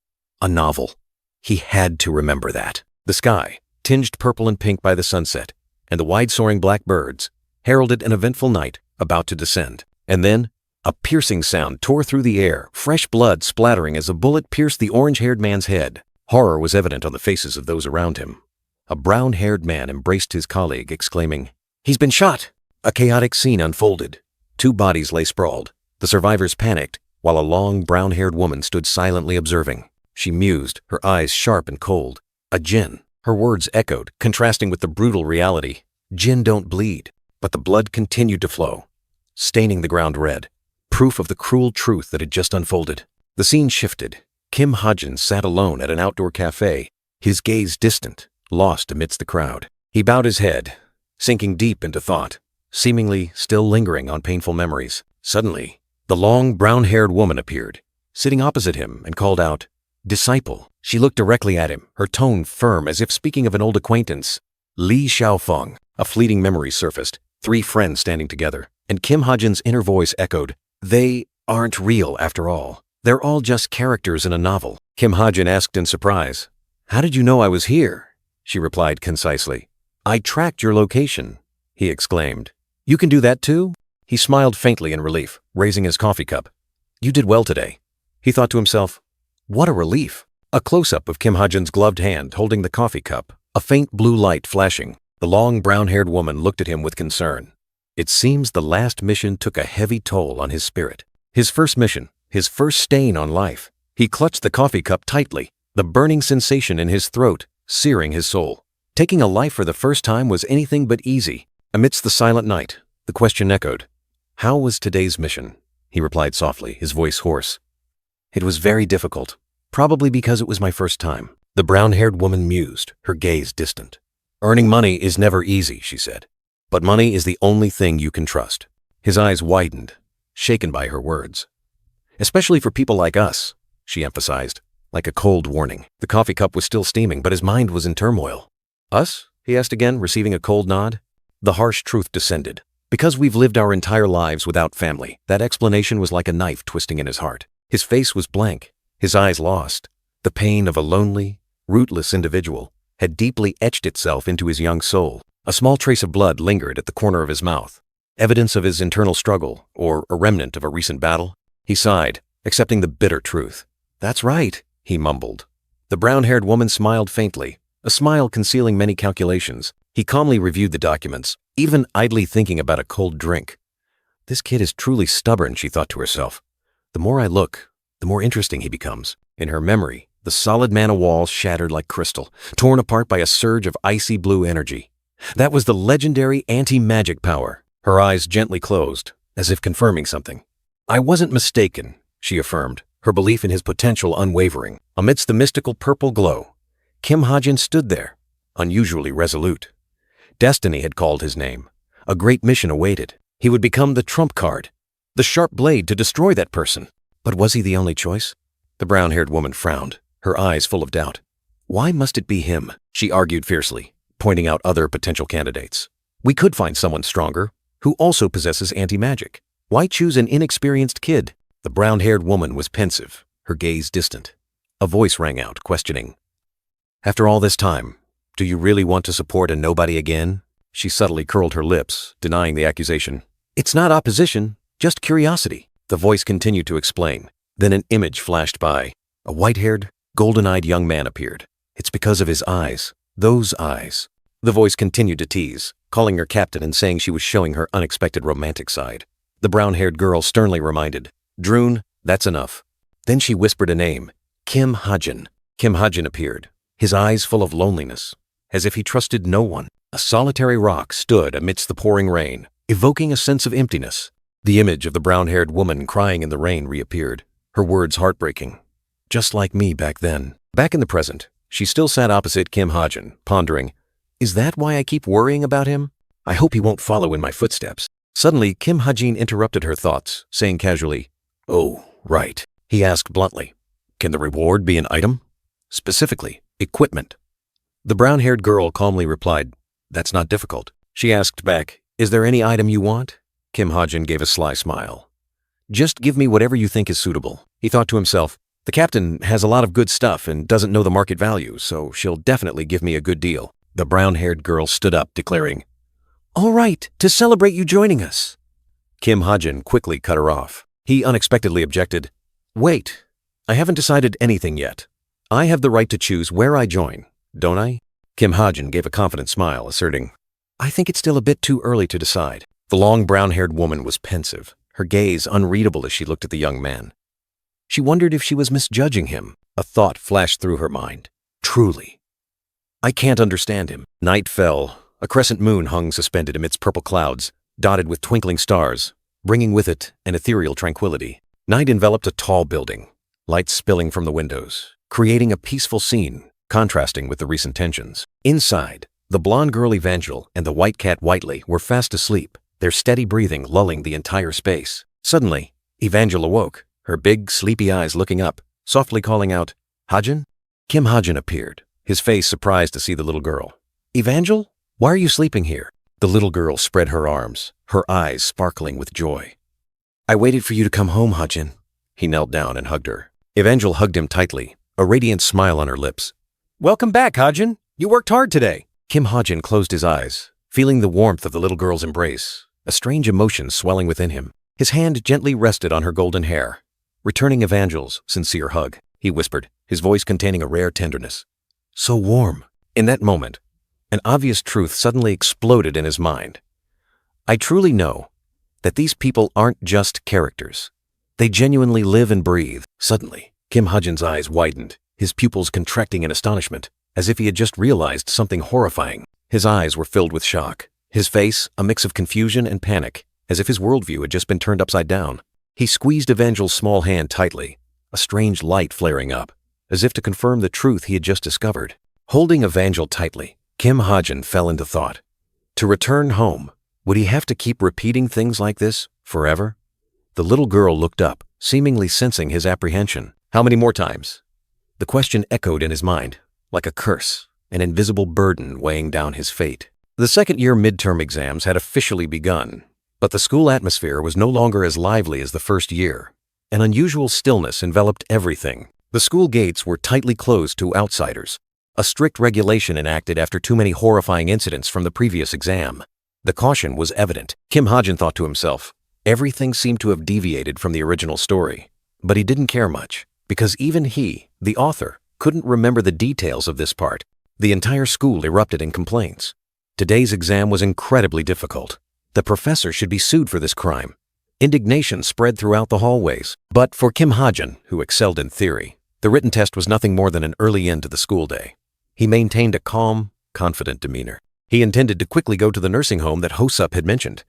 S1: a novel. He had to remember that. The sky, tinged purple and pink by the sunset, and the wide-soaring black birds, heralded an eventful night about to descend. And then, a piercing sound tore through the air, fresh blood splattering as a bullet pierced the orange-haired man's head. Horror was evident on the faces of those around him. A brown-haired man embraced his colleague, exclaiming, "He's been shot!" A chaotic scene unfolded. 2 bodies lay sprawled. The survivors panicked, while a long, brown-haired woman stood silently observing. She mused, her eyes sharp and cold. A djinn. Her words echoed, contrasting with the brutal reality. Djinn don't bleed. But the blood continued to flow, staining the ground red. Proof of the cruel truth that had just unfolded. The scene shifted. Kim Ha-jin sat alone at an outdoor cafe, his gaze distant, lost amidst the crowd. He bowed his head, sinking deep into thought, seemingly still lingering on painful memories. Suddenly, the long, brown-haired woman appeared, sitting opposite him, and called out, "Disciple." She looked directly at him, her tone firm as if speaking of an old acquaintance. Li Xiaofeng. A fleeting memory surfaced, 3 friends standing together, and Kim Ha-jin's inner voice echoed, "They aren't real after all. They're all just characters in a novel." Kim Ha-jin asked in surprise, "How did you know I was here?" She replied concisely, "I tracked your location," he exclaimed. "You can do that too?" He smiled faintly in relief, raising his coffee cup. "You did well today." He thought to himself, what a relief. A close-up of Kim Ha-jin's gloved hand holding the coffee cup, A faint blue light flashing. The long brown-haired woman looked at him with concern. It seems the last mission took a heavy toll on his spirit. His first mission, his first stain on life. He clutched the coffee cup tightly, the burning sensation in his throat, searing his soul. Taking a life for the first time was anything but easy. Amidst the silent night, the question echoed. How was today's mission? He replied softly, his voice hoarse. It was very difficult, probably because it was my first time. The brown-haired woman mused, her gaze distant. Earning money is never easy, she said. But money is the only thing you can trust. His eyes widened, shaken by her words. Especially for people like us, she emphasized, like a cold warning. The coffee cup was still steaming, but his mind was in turmoil. Us? He asked again, receiving a cold nod. The harsh truth descended. Because we've lived our entire lives without family, that explanation was like a knife twisting in his heart. His face was blank, his eyes lost. The pain of a lonely, rootless individual had deeply etched itself into his young soul. A small trace of blood lingered at the corner of his mouth, evidence of his internal struggle, or a remnant of a recent battle. He sighed, accepting the bitter truth. That's right, he mumbled. The brown-haired woman smiled faintly, a smile concealing many calculations. He calmly reviewed the documents, even idly thinking about a cold drink. This kid is truly stubborn, she thought to herself. The more I look, the more interesting he becomes. In her memory, the solid Manhwa walls shattered like crystal, torn apart by a surge of icy blue energy. That was the legendary anti-magic power. Her eyes gently closed, as if confirming something. I wasn't mistaken, she affirmed, her belief in his potential unwavering. Amidst the mystical purple glow, Kim Ha-jin stood there, unusually resolute. Destiny had called his name. A great mission awaited. He would become the trump card, the sharp blade to destroy that person. But was he the only choice? The brown-haired woman frowned, her eyes full of doubt. Why must it be him? She argued fiercely, pointing out other potential candidates. We could find someone stronger, who also possesses anti-magic. Why choose an inexperienced kid? The brown-haired woman was pensive, her gaze distant. A voice rang out, questioning. After all this time, do you really want to support a nobody again? She subtly curled her lips, denying the accusation. It's not opposition, just curiosity. The voice continued to explain. Then an image flashed by. A white-haired, golden-eyed young man appeared. It's because of his eyes. Those eyes. The voice continued to tease, calling her captain and saying she was showing her unexpected romantic side. The brown-haired girl sternly reminded, Droon, that's enough. Then she whispered a name, Kim Ha-jin. Kim Ha-jin appeared, his eyes full of loneliness, as if he trusted no one. A solitary rock stood amidst the pouring rain, evoking a sense of emptiness. The image of the brown-haired woman crying in the rain reappeared, her words heartbreaking. Just like me back then. Back in the present, she still sat opposite Kim Ha-jin, pondering, is that why I keep worrying about him? I hope he won't follow in my footsteps. Suddenly, Kim Ha-jin interrupted her thoughts, saying casually, Oh, right. He asked bluntly, Can the reward be an item? Specifically, equipment. The brown-haired girl calmly replied, That's not difficult. She asked back, Is there any item you want? Kim Ha-jin gave a sly smile. Just give me whatever you think is suitable. He thought to himself, the captain has a lot of good stuff and doesn't know the market value, so she'll definitely give me a good deal. The brown-haired girl stood up, declaring, All right, to celebrate you joining us. Kim Ha-jin quickly cut her off. He unexpectedly objected, Wait, I haven't decided anything yet. I have the right to choose where I join, don't I? Kim Ha-jin gave a confident smile, asserting, I think it's still a bit too early to decide. The long brown-haired woman was pensive, her gaze unreadable as she looked at the young man. She wondered if she was misjudging him. A thought flashed through her mind. Truly. I can't understand him. Night fell. A crescent moon hung suspended amidst purple clouds, dotted with twinkling stars, bringing with it an ethereal tranquility. Night enveloped a tall building, lights spilling from the windows, creating a peaceful scene, contrasting with the recent tensions. Inside, the blonde girl Evangel and the white cat Whiteley were fast asleep, their steady breathing lulling the entire space. Suddenly, Evangel awoke, her big, sleepy eyes looking up, softly calling out, Ha-jin? Kim Ha-jin appeared, his face surprised to see the little girl. Evangel? Why are you sleeping here? The little girl spread her arms, her eyes sparkling with joy. I waited for you to come home, Ha-jin. He knelt down and hugged her. Evangel hugged him tightly, a radiant smile on her lips. Welcome back, Ha-jin. You worked hard today. Kim Ha-jin closed his eyes, feeling the warmth of the little girl's embrace, a strange emotion swelling within him. His hand gently rested on her golden hair. Returning Evangel's sincere hug, he whispered, his voice containing a rare tenderness. So warm. In that moment, An obvious truth suddenly exploded in his mind. I truly know that these people aren't just characters. They genuinely live and breathe. Suddenly, Kim Ha-jin's eyes widened, his pupils contracting in astonishment, as if he had just realized something horrifying. His eyes were filled with shock, his face a mix of confusion and panic, as if his worldview had just been turned upside down. He squeezed Evangel's small hand tightly, a strange light flaring up, as if to confirm the truth he had just discovered. Holding Evangel tightly, Kim Ha-jin fell into thought. To return home, would he have to keep repeating things like this forever? The little girl looked up, seemingly sensing his apprehension. How many more times? The question echoed in his mind, like a curse, an invisible burden weighing down his fate. The second-year midterm exams had officially begun, but the school atmosphere was no longer as lively as the first year. An unusual stillness enveloped everything. The school gates were tightly closed to outsiders, a strict regulation enacted after too many horrifying incidents from the previous exam. The caution was evident. Kim Ha-jin thought to himself, everything seemed to have deviated from the original story. But he didn't care much, because even he, the author, couldn't remember the details of this part. The entire school erupted in complaints. Today's exam was incredibly difficult. The professor should be sued for this crime. Indignation spread throughout the hallways. But for Kim Ha-jin, who excelled in theory, the written test was nothing more than an early end to the school day. He maintained a calm, confident demeanor. He intended to quickly go to the nursing home that Ho-sup had mentioned.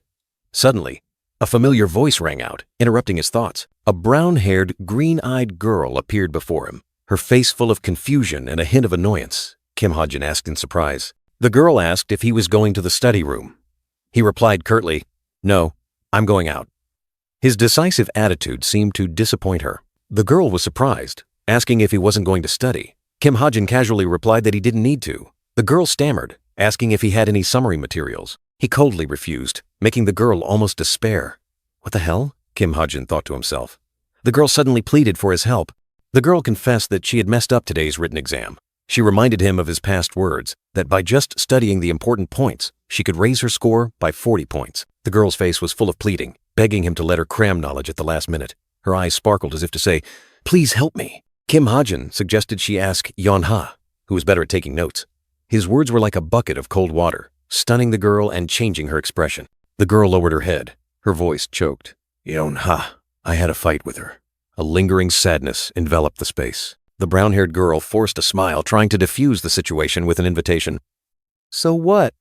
S1: Suddenly, a familiar voice rang out, interrupting his thoughts. A brown-haired, green-eyed girl appeared before him, her face full of confusion and a hint of annoyance. Kim Ha-jin asked in surprise. The girl asked if he was going to the study room. He replied curtly, "No, I'm going out." His decisive attitude seemed to disappoint her. The girl was surprised, asking if he wasn't going to study. Kim Ha-jin casually replied that he didn't need to. The girl stammered, asking if he had any summary materials. He coldly refused, making the girl almost despair. What the hell? Kim Ha-jin thought to himself. The girl suddenly pleaded for his help. The girl confessed that she had messed up today's written exam. She reminded him of his past words, that by just studying the important points, she could raise her score by 40 points. The girl's face was full of pleading, begging him to let her cram knowledge at the last minute. Her eyes sparkled as if to say, "Please help me." Kim Ha-jin suggested she ask Yeon-ha, who was better at taking notes. His words were like a bucket of cold water, stunning the girl and changing her expression. The girl lowered her head. Her voice choked. "Yeon-ha, I had a fight with her." A lingering sadness enveloped the space. The brown-haired girl forced a smile, trying to diffuse the situation with an invitation. "So what?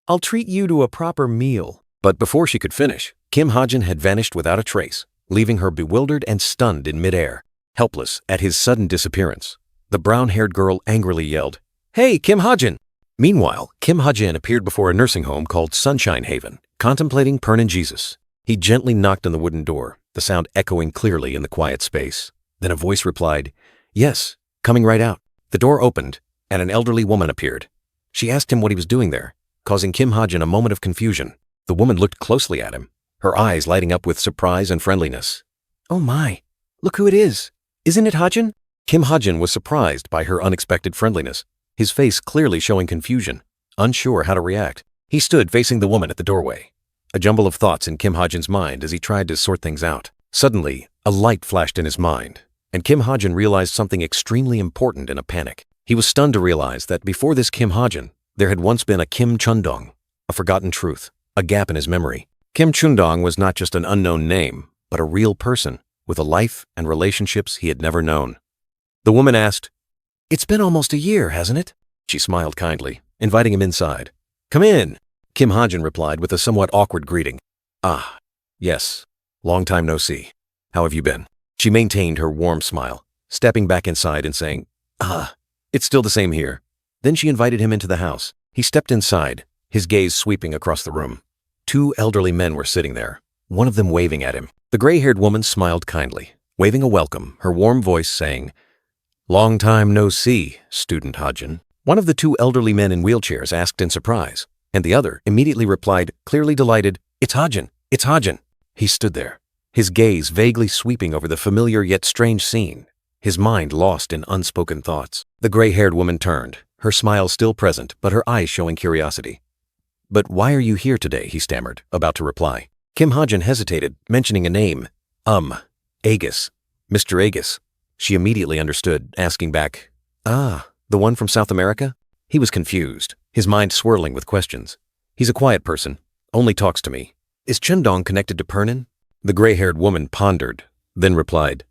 S1: I'll treat you to a proper meal." But before she could finish, Kim Ha-jin had vanished without a trace, leaving her bewildered and stunned in midair, helpless at his sudden disappearance. The brown-haired girl angrily yelled, "Hey, Kim Ha-jin!" Meanwhile, Kim Ha-jin appeared before a nursing home called Sunshine Haven, contemplating Pernan Jesus. He gently knocked on the wooden door, the sound echoing clearly in the quiet space. Then a voice replied, "Yes, coming right out." The door opened, and an elderly woman appeared. She asked him what he was doing there, causing Kim Ha-jin a moment of confusion. The woman looked closely at him, her eyes lighting up with surprise and friendliness. "Oh my, look who it is. Isn't it Ha-jin?" Kim Ha-jin was surprised by her unexpected friendliness, his face clearly showing confusion, unsure how to react. He stood facing the woman at the doorway, a jumble of thoughts in Kim Ha-jin's mind as he tried to sort things out. Suddenly, a light flashed in his mind, and Kim Ha-jin realized something extremely important in a panic. He was stunned to realize that before this Kim Ha-jin, there had once been a Kim Chun-dong, a forgotten truth, a gap in his memory. Kim Chun-dong was not just an unknown name, but a real person, with a life and relationships he had never known. The woman asked, "It's been almost a year, hasn't it?" She smiled kindly, inviting him inside. "Come in," Kim Ha-jin replied with a somewhat awkward greeting. "Ah, yes. Long time no see. How have you been?" She maintained her warm smile, stepping back inside and saying, "Ah, it's still the same here." Then she invited him into the house. He stepped inside, his gaze sweeping across the room. Two elderly men were sitting there, one of them waving at him. The gray-haired woman smiled kindly, waving a welcome, her warm voice saying, "Long time no see, student Ha-jin." One of the two elderly men in wheelchairs asked in surprise, and the other immediately replied, clearly delighted, "It's Ha-jin, it's Ha-jin." He stood there, his gaze vaguely sweeping over the familiar yet strange scene, his mind lost in unspoken thoughts. The gray-haired woman turned, her smile still present, but her eyes showing curiosity. "But why are you here today?" he stammered, about to reply. Kim Ha-jin hesitated, mentioning a name. Agus. Mr. Agus. She immediately understood, asking back, "Ah, the one from South America?" He was confused, his mind swirling with questions. He's a quiet person, only talks to me. Is Chendong connected to Pernin? The gray-haired woman pondered, then replied,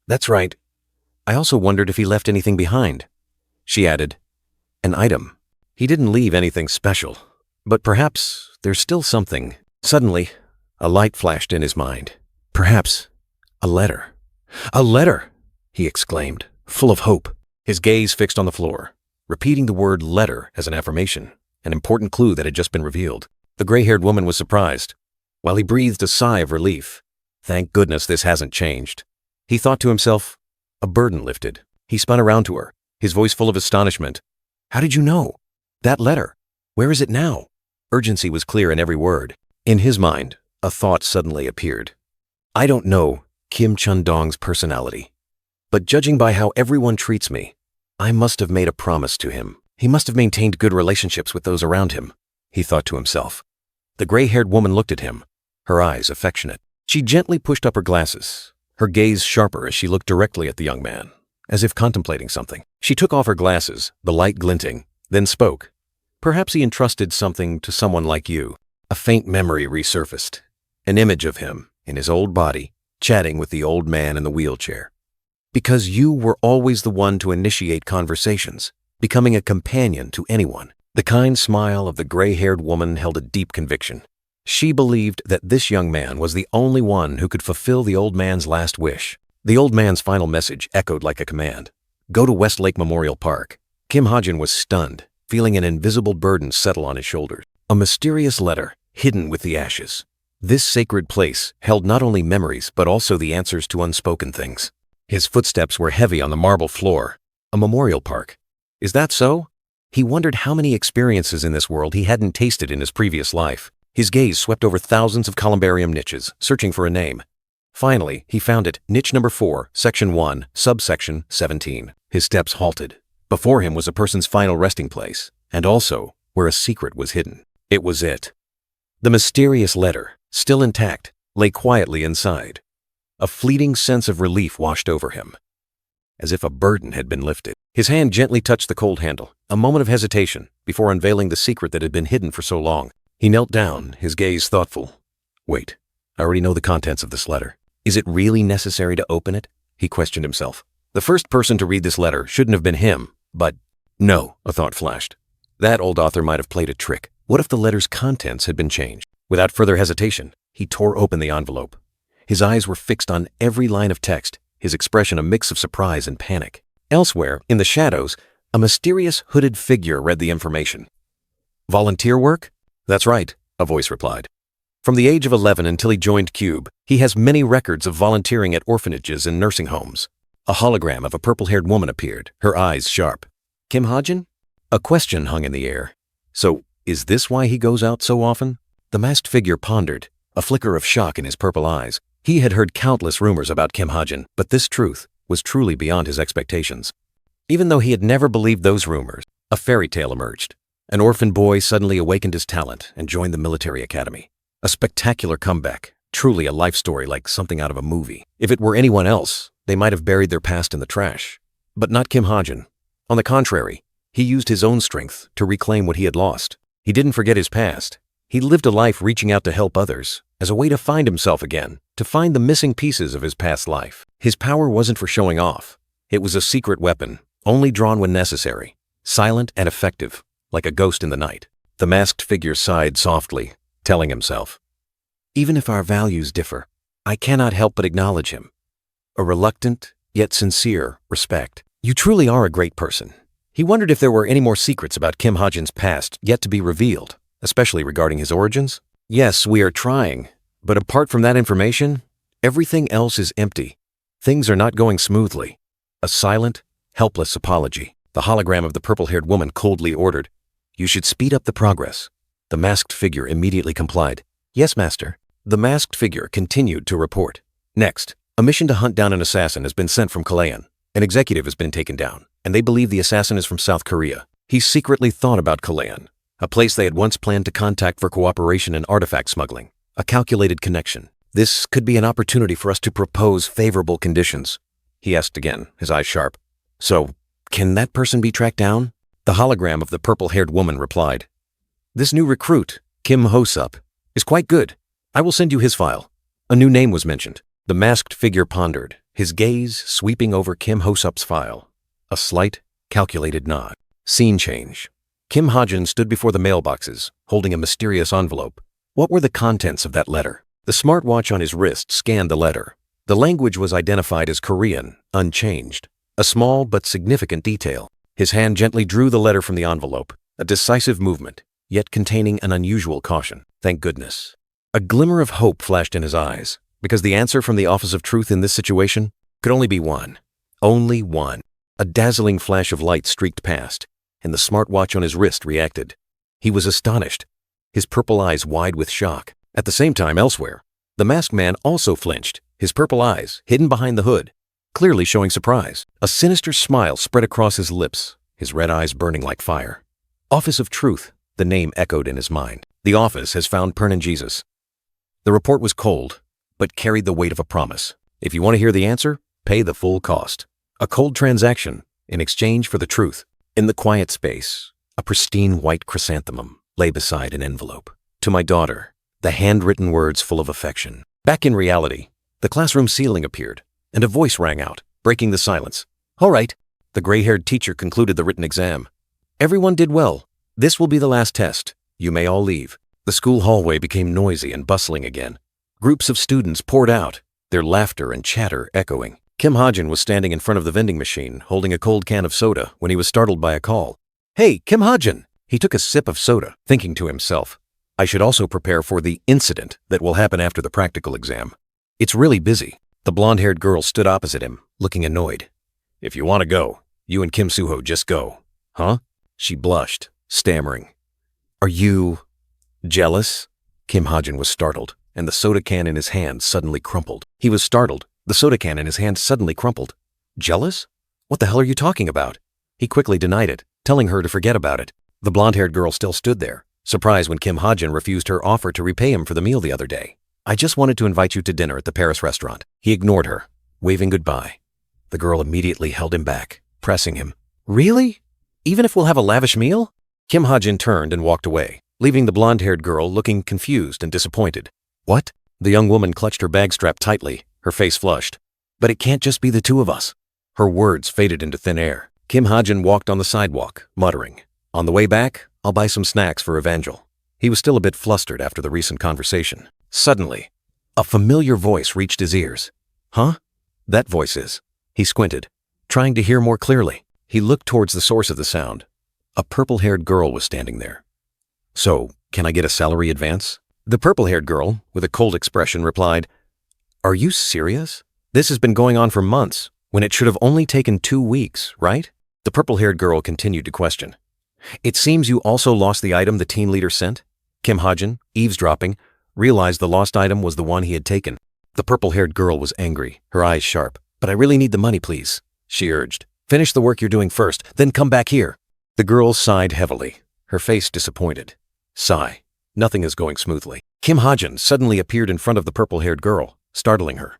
S1: That's right. I also wondered if he left anything behind. She added, An item. He didn't leave anything special, but perhaps there's still something. Suddenly, a light flashed in his mind. Perhaps a letter. A letter, he exclaimed, full of hope, his gaze fixed on the floor, repeating the word letter as an affirmation, an important clue that had just been revealed. The gray-haired woman was surprised, while he breathed a sigh of relief. Thank goodness this hasn't changed. He thought to himself, a burden lifted. He spun around to her, his voice full of astonishment. How did you know? That letter. Where is it now? Urgency was clear in every word. In his mind, a thought suddenly appeared. I don't know Kim Chendong's personality, but judging by how everyone treats me, I must have made a promise to him. He must have maintained good relationships with those around him, he thought to himself. The gray-haired woman looked at him, her eyes affectionate. She gently pushed up her glasses, her gaze sharper as she looked directly at the young man, as if contemplating something. She took off her glasses, the light glinting, then spoke. Perhaps he entrusted something to someone like you. A faint memory resurfaced, an image of him in his old body, chatting with the old man in the wheelchair. Because you were always the one to initiate conversations, becoming a companion to anyone. The kind smile of the gray-haired woman held a deep conviction. She believed that this young man was the only one who could fulfill the old man's last wish. The old man's final message echoed like a command. Go to Westlake Memorial Park. Kim Ha-jin was stunned, feeling an invisible burden settle on his shoulders. A mysterious letter, hidden with the ashes. This sacred place held not only memories but also the answers to unspoken things. His footsteps were heavy on the marble floor. A memorial park. Is that so? He wondered how many experiences in this world he hadn't tasted in his previous life. His gaze swept over thousands of columbarium niches, searching for a name. Finally, he found it, niche number 4, section 1, subsection 17. His steps halted. Before him was a person's final resting place, and also where a secret was hidden. It was it. The mysterious letter, still intact, lay quietly inside. A fleeting sense of relief washed over him, as if a burden had been lifted. His hand gently touched the cold handle, a moment of hesitation before unveiling the secret that had been hidden for so long. He knelt down, his gaze thoughtful. Wait, I already know the contents of this letter. Is it really necessary to open it? He questioned himself. The first person to read this letter shouldn't have been him, but no, a thought flashed. That old author might have played a trick. What if the letter's contents had been changed? Without further hesitation, he tore open the envelope. His eyes were fixed on every line of text, his expression a mix of surprise and panic. Elsewhere, in the shadows, a mysterious hooded figure read the information. Volunteer work? That's right, a voice replied. From the age of 11 until he joined Cube, he has many records of volunteering at orphanages and nursing homes. A hologram of a purple-haired woman appeared, her eyes sharp. Kim Ha-jin? A question hung in the air. So, is this why he goes out so often? The masked figure pondered, a flicker of shock in his purple eyes. He had heard countless rumors about Kim Ha-jin, but this truth was truly beyond his expectations. Even though he had never believed those rumors, a fairy tale emerged. An orphan boy suddenly awakened his talent and joined the military academy. A spectacular comeback, truly a life story like something out of a movie. If it were anyone else, they might have buried their past in the trash. But not Kim Ha-jin. On the contrary, he used his own strength to reclaim what he had lost. He didn't forget his past. He lived a life reaching out to help others, as a way to find himself again, to find the missing pieces of his past life. His power wasn't for showing off. It was a secret weapon, only drawn when necessary, silent and effective, like a ghost in the night. The masked figure sighed softly, telling himself, even if our values differ, I cannot help but acknowledge him. A reluctant, yet sincere, respect. You truly are a great person. He wondered if there were any more secrets about Kim Ha-jin's past yet to be revealed, especially regarding his origins. Yes, we are trying, but apart from that information, everything else is empty. Things are not going smoothly. A silent, helpless apology. The hologram of the purple-haired woman coldly ordered, You should speed up the progress. The masked figure immediately complied. Yes, master. The masked figure continued to report. Next, a mission to hunt down an assassin has been sent from Kalayan. An executive has been taken down, and they believe the assassin is from South Korea. He secretly thought about Kalayan, a place they had once planned to contact for cooperation in artifact smuggling. A calculated connection. This could be an opportunity for us to propose favorable conditions. He asked again, his eyes sharp. So, can that person be tracked down? The hologram of the purple-haired woman replied, "This new recruit, Kim Ho-sup, is quite good. I will send you his file." A new name was mentioned. The masked figure pondered, his gaze sweeping over Kim Ho-sup's file. A slight, calculated nod. Scene change. Kim Ha-jin stood before the mailboxes, holding a mysterious envelope. What were the contents of that letter? The smartwatch on his wrist scanned the letter. The language was identified as Korean, unchanged. A small but significant detail. His hand gently drew the letter from the envelope, a decisive movement, yet containing an unusual caution. Thank goodness. A glimmer of hope flashed in his eyes, because the answer from the Office of Truth in this situation could only be one. Only one. A dazzling flash of light streaked past, and the smartwatch on his wrist reacted. He was astonished, his purple eyes wide with shock. At the same time, elsewhere, the masked man also flinched, his purple eyes hidden behind the hood, clearly showing surprise. A sinister smile spread across his lips, his red eyes burning like fire. Office of Truth, the name echoed in his mind. The office has found Pernan Jesus. The report was cold, but carried the weight of a promise. If you want to hear the answer, pay the full cost. A cold transaction in exchange for the truth. In the quiet space, a pristine white chrysanthemum lay beside an envelope. To my daughter, the handwritten words full of affection. Back in reality, the classroom ceiling appeared, and a voice rang out, breaking the silence. All right, the gray-haired teacher concluded the written exam. Everyone did well. This will be the last test. You may all leave. The school hallway became noisy and bustling again. Groups of students poured out, their laughter and chatter echoing. Kim Ha-jin was standing in front of the vending machine, holding a cold can of soda, when he was startled by a call. "Hey, Kim Ha-jin!" He took a sip of soda, thinking to himself, "I should also prepare for the incident that will happen after the practical exam. It's really busy." The blonde-haired girl stood opposite him, looking annoyed. "If you want to go, you and Kim Suho just go." "Huh?" She blushed, stammering. "Are you jealous?" Kim Ha-jin was startled, and the soda can in his hand suddenly crumpled. He was startled. The soda can in his hand suddenly crumpled. "Jealous? What the hell are you talking about?" He quickly denied it, telling her to forget about it. The blonde-haired girl still stood there, surprised when Kim Ha-jin refused her offer to repay him for the meal the other day. "I just wanted to invite you to dinner at the Paris restaurant." He ignored her, waving goodbye. The girl immediately held him back, pressing him. "Really? Even if we'll have a lavish meal?" Kim Ha-jin turned and walked away, leaving the blonde-haired girl looking confused and disappointed. "What?" The young woman clutched her bag strap tightly, her face flushed. "But it can't just be the two of us." Her words faded into thin air. Kim Ha-jin walked on the sidewalk, muttering, "On the way back, I'll buy some snacks for Evangel." He was still a bit flustered after the recent conversation. Suddenly, a familiar voice reached his ears. "Huh? That voice is." He squinted, trying to hear more clearly. He looked towards the source of the sound. A purple-haired girl was standing there. "So, can I get a salary advance?" The purple-haired girl, with a cold expression, replied, "Are you serious? This has been going on for months, when it should have only taken 2 weeks, right?" The purple-haired girl continued to question. "It seems you also lost the item the teen leader sent?" Kim Ha-jin, eavesdropping, realized the lost item was the one he had taken. The purple-haired girl was angry, her eyes sharp. "But I really need the money, please," she urged. "Finish the work you're doing first, then come back here." The girl sighed heavily, her face disappointed. Sigh. Nothing is going smoothly. Kim Ha-jin suddenly appeared in front of the purple-haired girl, startling her.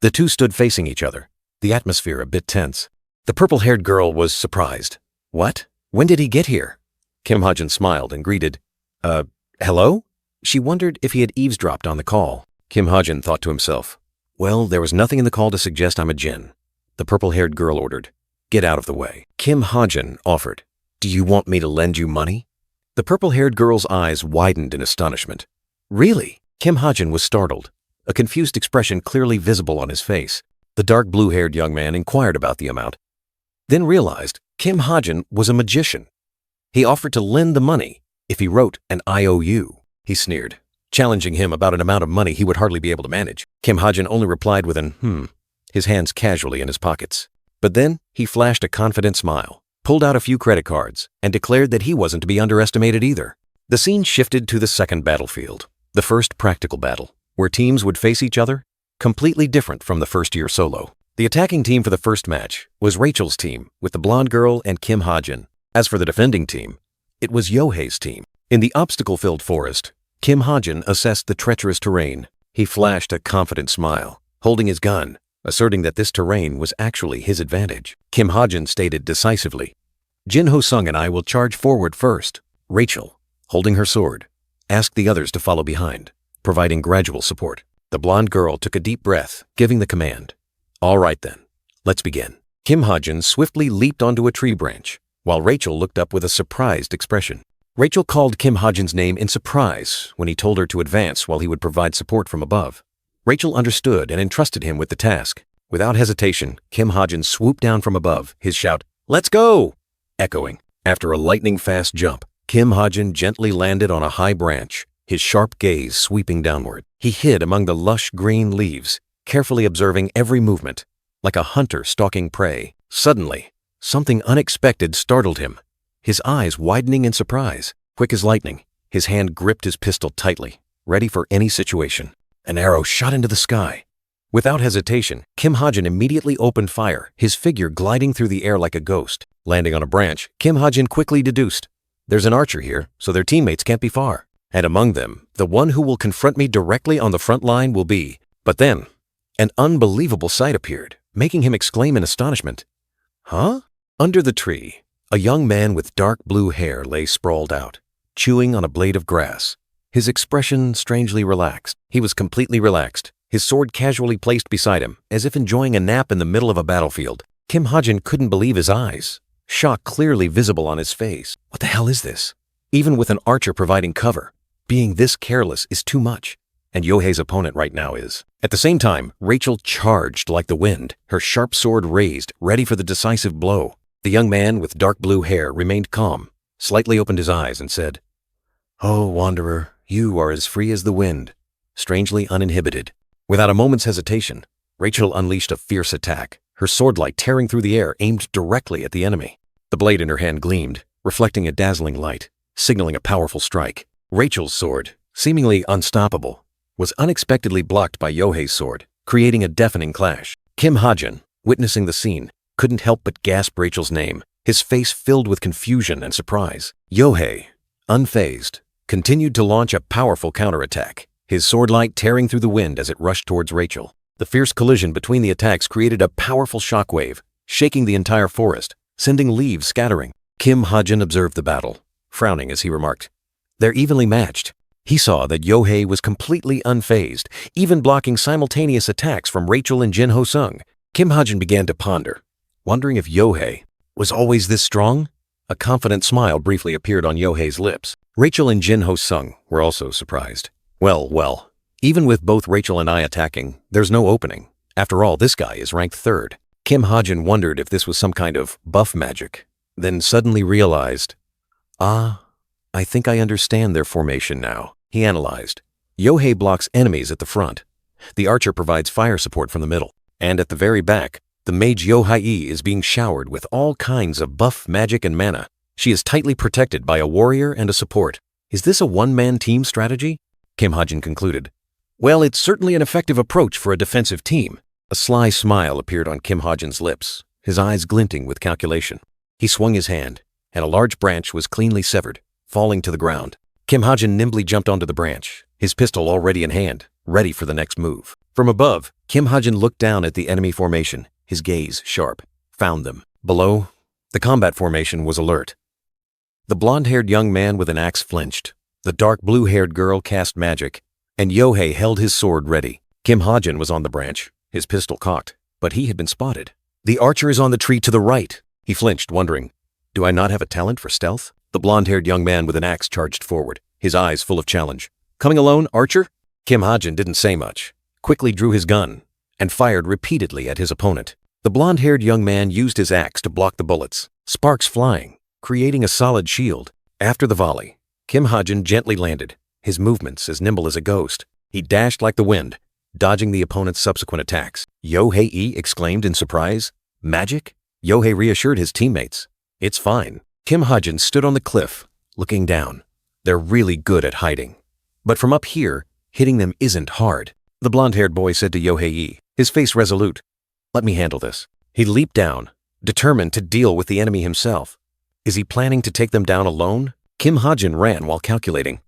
S1: The two stood facing each other, the atmosphere a bit tense. The purple-haired girl was surprised. "What? When did he get here?" Kim Ha-jin smiled and greeted, hello?" She wondered if he had eavesdropped on the call. Kim Ha-jin thought to himself, "Well, there was nothing in the call to suggest I'm a djinn." The purple-haired girl ordered, "Get out of the way." Kim Ha-jin offered, "Do you want me to lend you money?" The purple-haired girl's eyes widened in astonishment. "Really?" Kim Ha-jin was startled, a confused expression clearly visible on his face. The dark blue-haired young man inquired about the amount, then realized Kim Ha-jin was a magician. He offered to lend the money if he wrote an IOU. He sneered, challenging him about an amount of money he would hardly be able to manage. Kim Ha-jin only replied with an his hands casually in his pockets. But then he flashed a confident smile, pulled out a few credit cards, and declared that he wasn't to be underestimated either. The scene shifted to the second battlefield, the first practical battle, where teams would face each other, completely different from the first-year solo. The attacking team for the first match was Rachel's team, with the blonde girl and Kim Ha-jin. As for the defending team, it was Yohei's team. In the obstacle-filled forest, Kim Ha-jin assessed the treacherous terrain. He flashed a confident smile, holding his gun, asserting that this terrain was actually his advantage. Kim Ha-jin stated decisively, Jin Ho-sung and I will charge forward first. Rachel, holding her sword, asked the others to follow behind, providing gradual support. The blonde girl took a deep breath, giving the command. All right then, let's begin. Kim Ha-jin swiftly leaped onto a tree branch, while Rachel looked up with a surprised expression. Rachel called Kim Ha-jin's name in surprise when he told her to advance while he would provide support from above. Rachel understood and entrusted him with the task. Without hesitation, Kim Ha-jin swooped down from above, his shout, "Let's go!" echoing. After a lightning-fast jump, Kim Ha-jin gently landed on a high branch, his sharp gaze sweeping downward. He hid among the lush green leaves, carefully observing every movement, like a hunter stalking prey. Suddenly, something unexpected startled him. His eyes widening in surprise, quick as lightning, his hand gripped his pistol tightly, ready for any situation. An arrow shot into the sky. Without hesitation, Kim Ha-jin immediately opened fire, his figure gliding through the air like a ghost. Landing on a branch, Kim Ha-jin quickly deduced, "There's an archer here, so their teammates can't be far. And among them, the one who will confront me directly on the front line will be." But then, an unbelievable sight appeared, making him exclaim in astonishment. "Huh?" Under the tree, a young man with dark blue hair lay sprawled out, chewing on a blade of grass. His expression strangely relaxed. He was completely relaxed, his sword casually placed beside him, as if enjoying a nap in the middle of a battlefield. Kim Ha-jin couldn't believe his eyes, shock clearly visible on his face. What the hell is this? Even with an archer providing cover, being this careless is too much. And Yohei's opponent right now is. At the same time, Rachel charged like the wind, her sharp sword raised, ready for the decisive blow. The young man with dark blue hair remained calm, slightly opened his eyes and said, "Oh, Wanderer, you are as free as the wind, strangely uninhibited." Without a moment's hesitation, Rachel unleashed a fierce attack, her swordlight tearing through the air aimed directly at the enemy. The blade in her hand gleamed, reflecting a dazzling light, signaling a powerful strike. Rachel's sword, seemingly unstoppable, was unexpectedly blocked by Yohei's sword, creating a deafening clash. Kim Ha-jin, witnessing the scene, couldn't help but gasp Rachel's name, his face filled with confusion and surprise. Yohei, unfazed, continued to launch a powerful counterattack, his sword light tearing through the wind as it rushed towards Rachel. The fierce collision between the attacks created a powerful shockwave, shaking the entire forest, sending leaves scattering. Kim Ha-jin observed the battle, frowning as he remarked, "They're evenly matched." He saw that Yohei was completely unfazed, even blocking simultaneous attacks from Rachel and Jin Ho-sung. Kim Ha-jin began to ponder, wondering if Yohei was always this strong. A confident smile briefly appeared on Yohei's lips. Rachel and Jin Ho-sung were also surprised. Well, even with both Rachel and I attacking, there's no opening. After all, this guy is ranked 3rd. Kim Ha-jin wondered if this was some kind of buff magic, then suddenly realized, I think I understand their formation now. He analyzed. Yohei blocks enemies at the front. The archer provides fire support from the middle. And at the very back, the mage Yohei is being showered with all kinds of buff magic and mana. She is tightly protected by a warrior and a support. Is this a one-man team strategy? Kim Ha-jin concluded. Well, it's certainly an effective approach for a defensive team. A sly smile appeared on Kim Ha-jin's lips, his eyes glinting with calculation. He swung his hand, and a large branch was cleanly severed, falling to the ground. Kim Ha-jin nimbly jumped onto the branch, his pistol already in hand, ready for the next move. From above, Kim Ha-jin looked down at the enemy formation, his gaze sharp. Found them. Below, the combat formation was alert. The blonde-haired young man with an axe flinched. The dark blue-haired girl cast magic, and Yohei held his sword ready. Kim Ha-jin was on the branch, his pistol cocked, but he had been spotted. The archer is on the tree to the right. He flinched, wondering, do I not have a talent for stealth? The blonde-haired young man with an axe charged forward, his eyes full of challenge. Coming alone, archer? Kim Ha-jin didn't say much, quickly drew his gun, and fired repeatedly at his opponent. The blonde-haired young man used his axe to block the bullets, sparks flying, creating a solid shield. After the volley, Kim Ha-jin gently landed, his movements as nimble as a ghost. He dashed like the wind, dodging the opponent's subsequent attacks. Yohei exclaimed in surprise. Magic? Yohei reassured his teammates. It's fine. Kim Ha-jin stood on the cliff, looking down. They're really good at hiding. But from up here, hitting them isn't hard. The blonde-haired boy said to Yohei, his face resolute. Let me handle this. He leaped down, determined to deal with the enemy himself. Is he planning to take them down alone? Kim Ha-jin ran while calculating.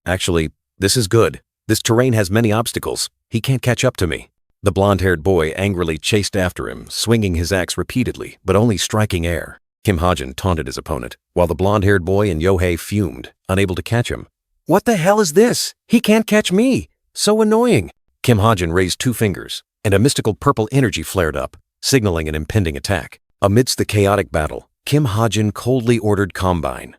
S1: Actually, this is good. This terrain has many obstacles. He can't catch up to me. The blonde-haired boy angrily chased after him, swinging his axe repeatedly, but only striking air. Kim Hajin taunted his opponent, while the blonde-haired boy and Yohei fumed, unable to catch him.
S3: What the hell is this? He can't catch me. So annoying.
S1: Kim Hajin raised 2 fingers, and a mystical purple energy flared up, signaling an impending attack. Amidst the chaotic battle, Kim Hajin coldly ordered combine.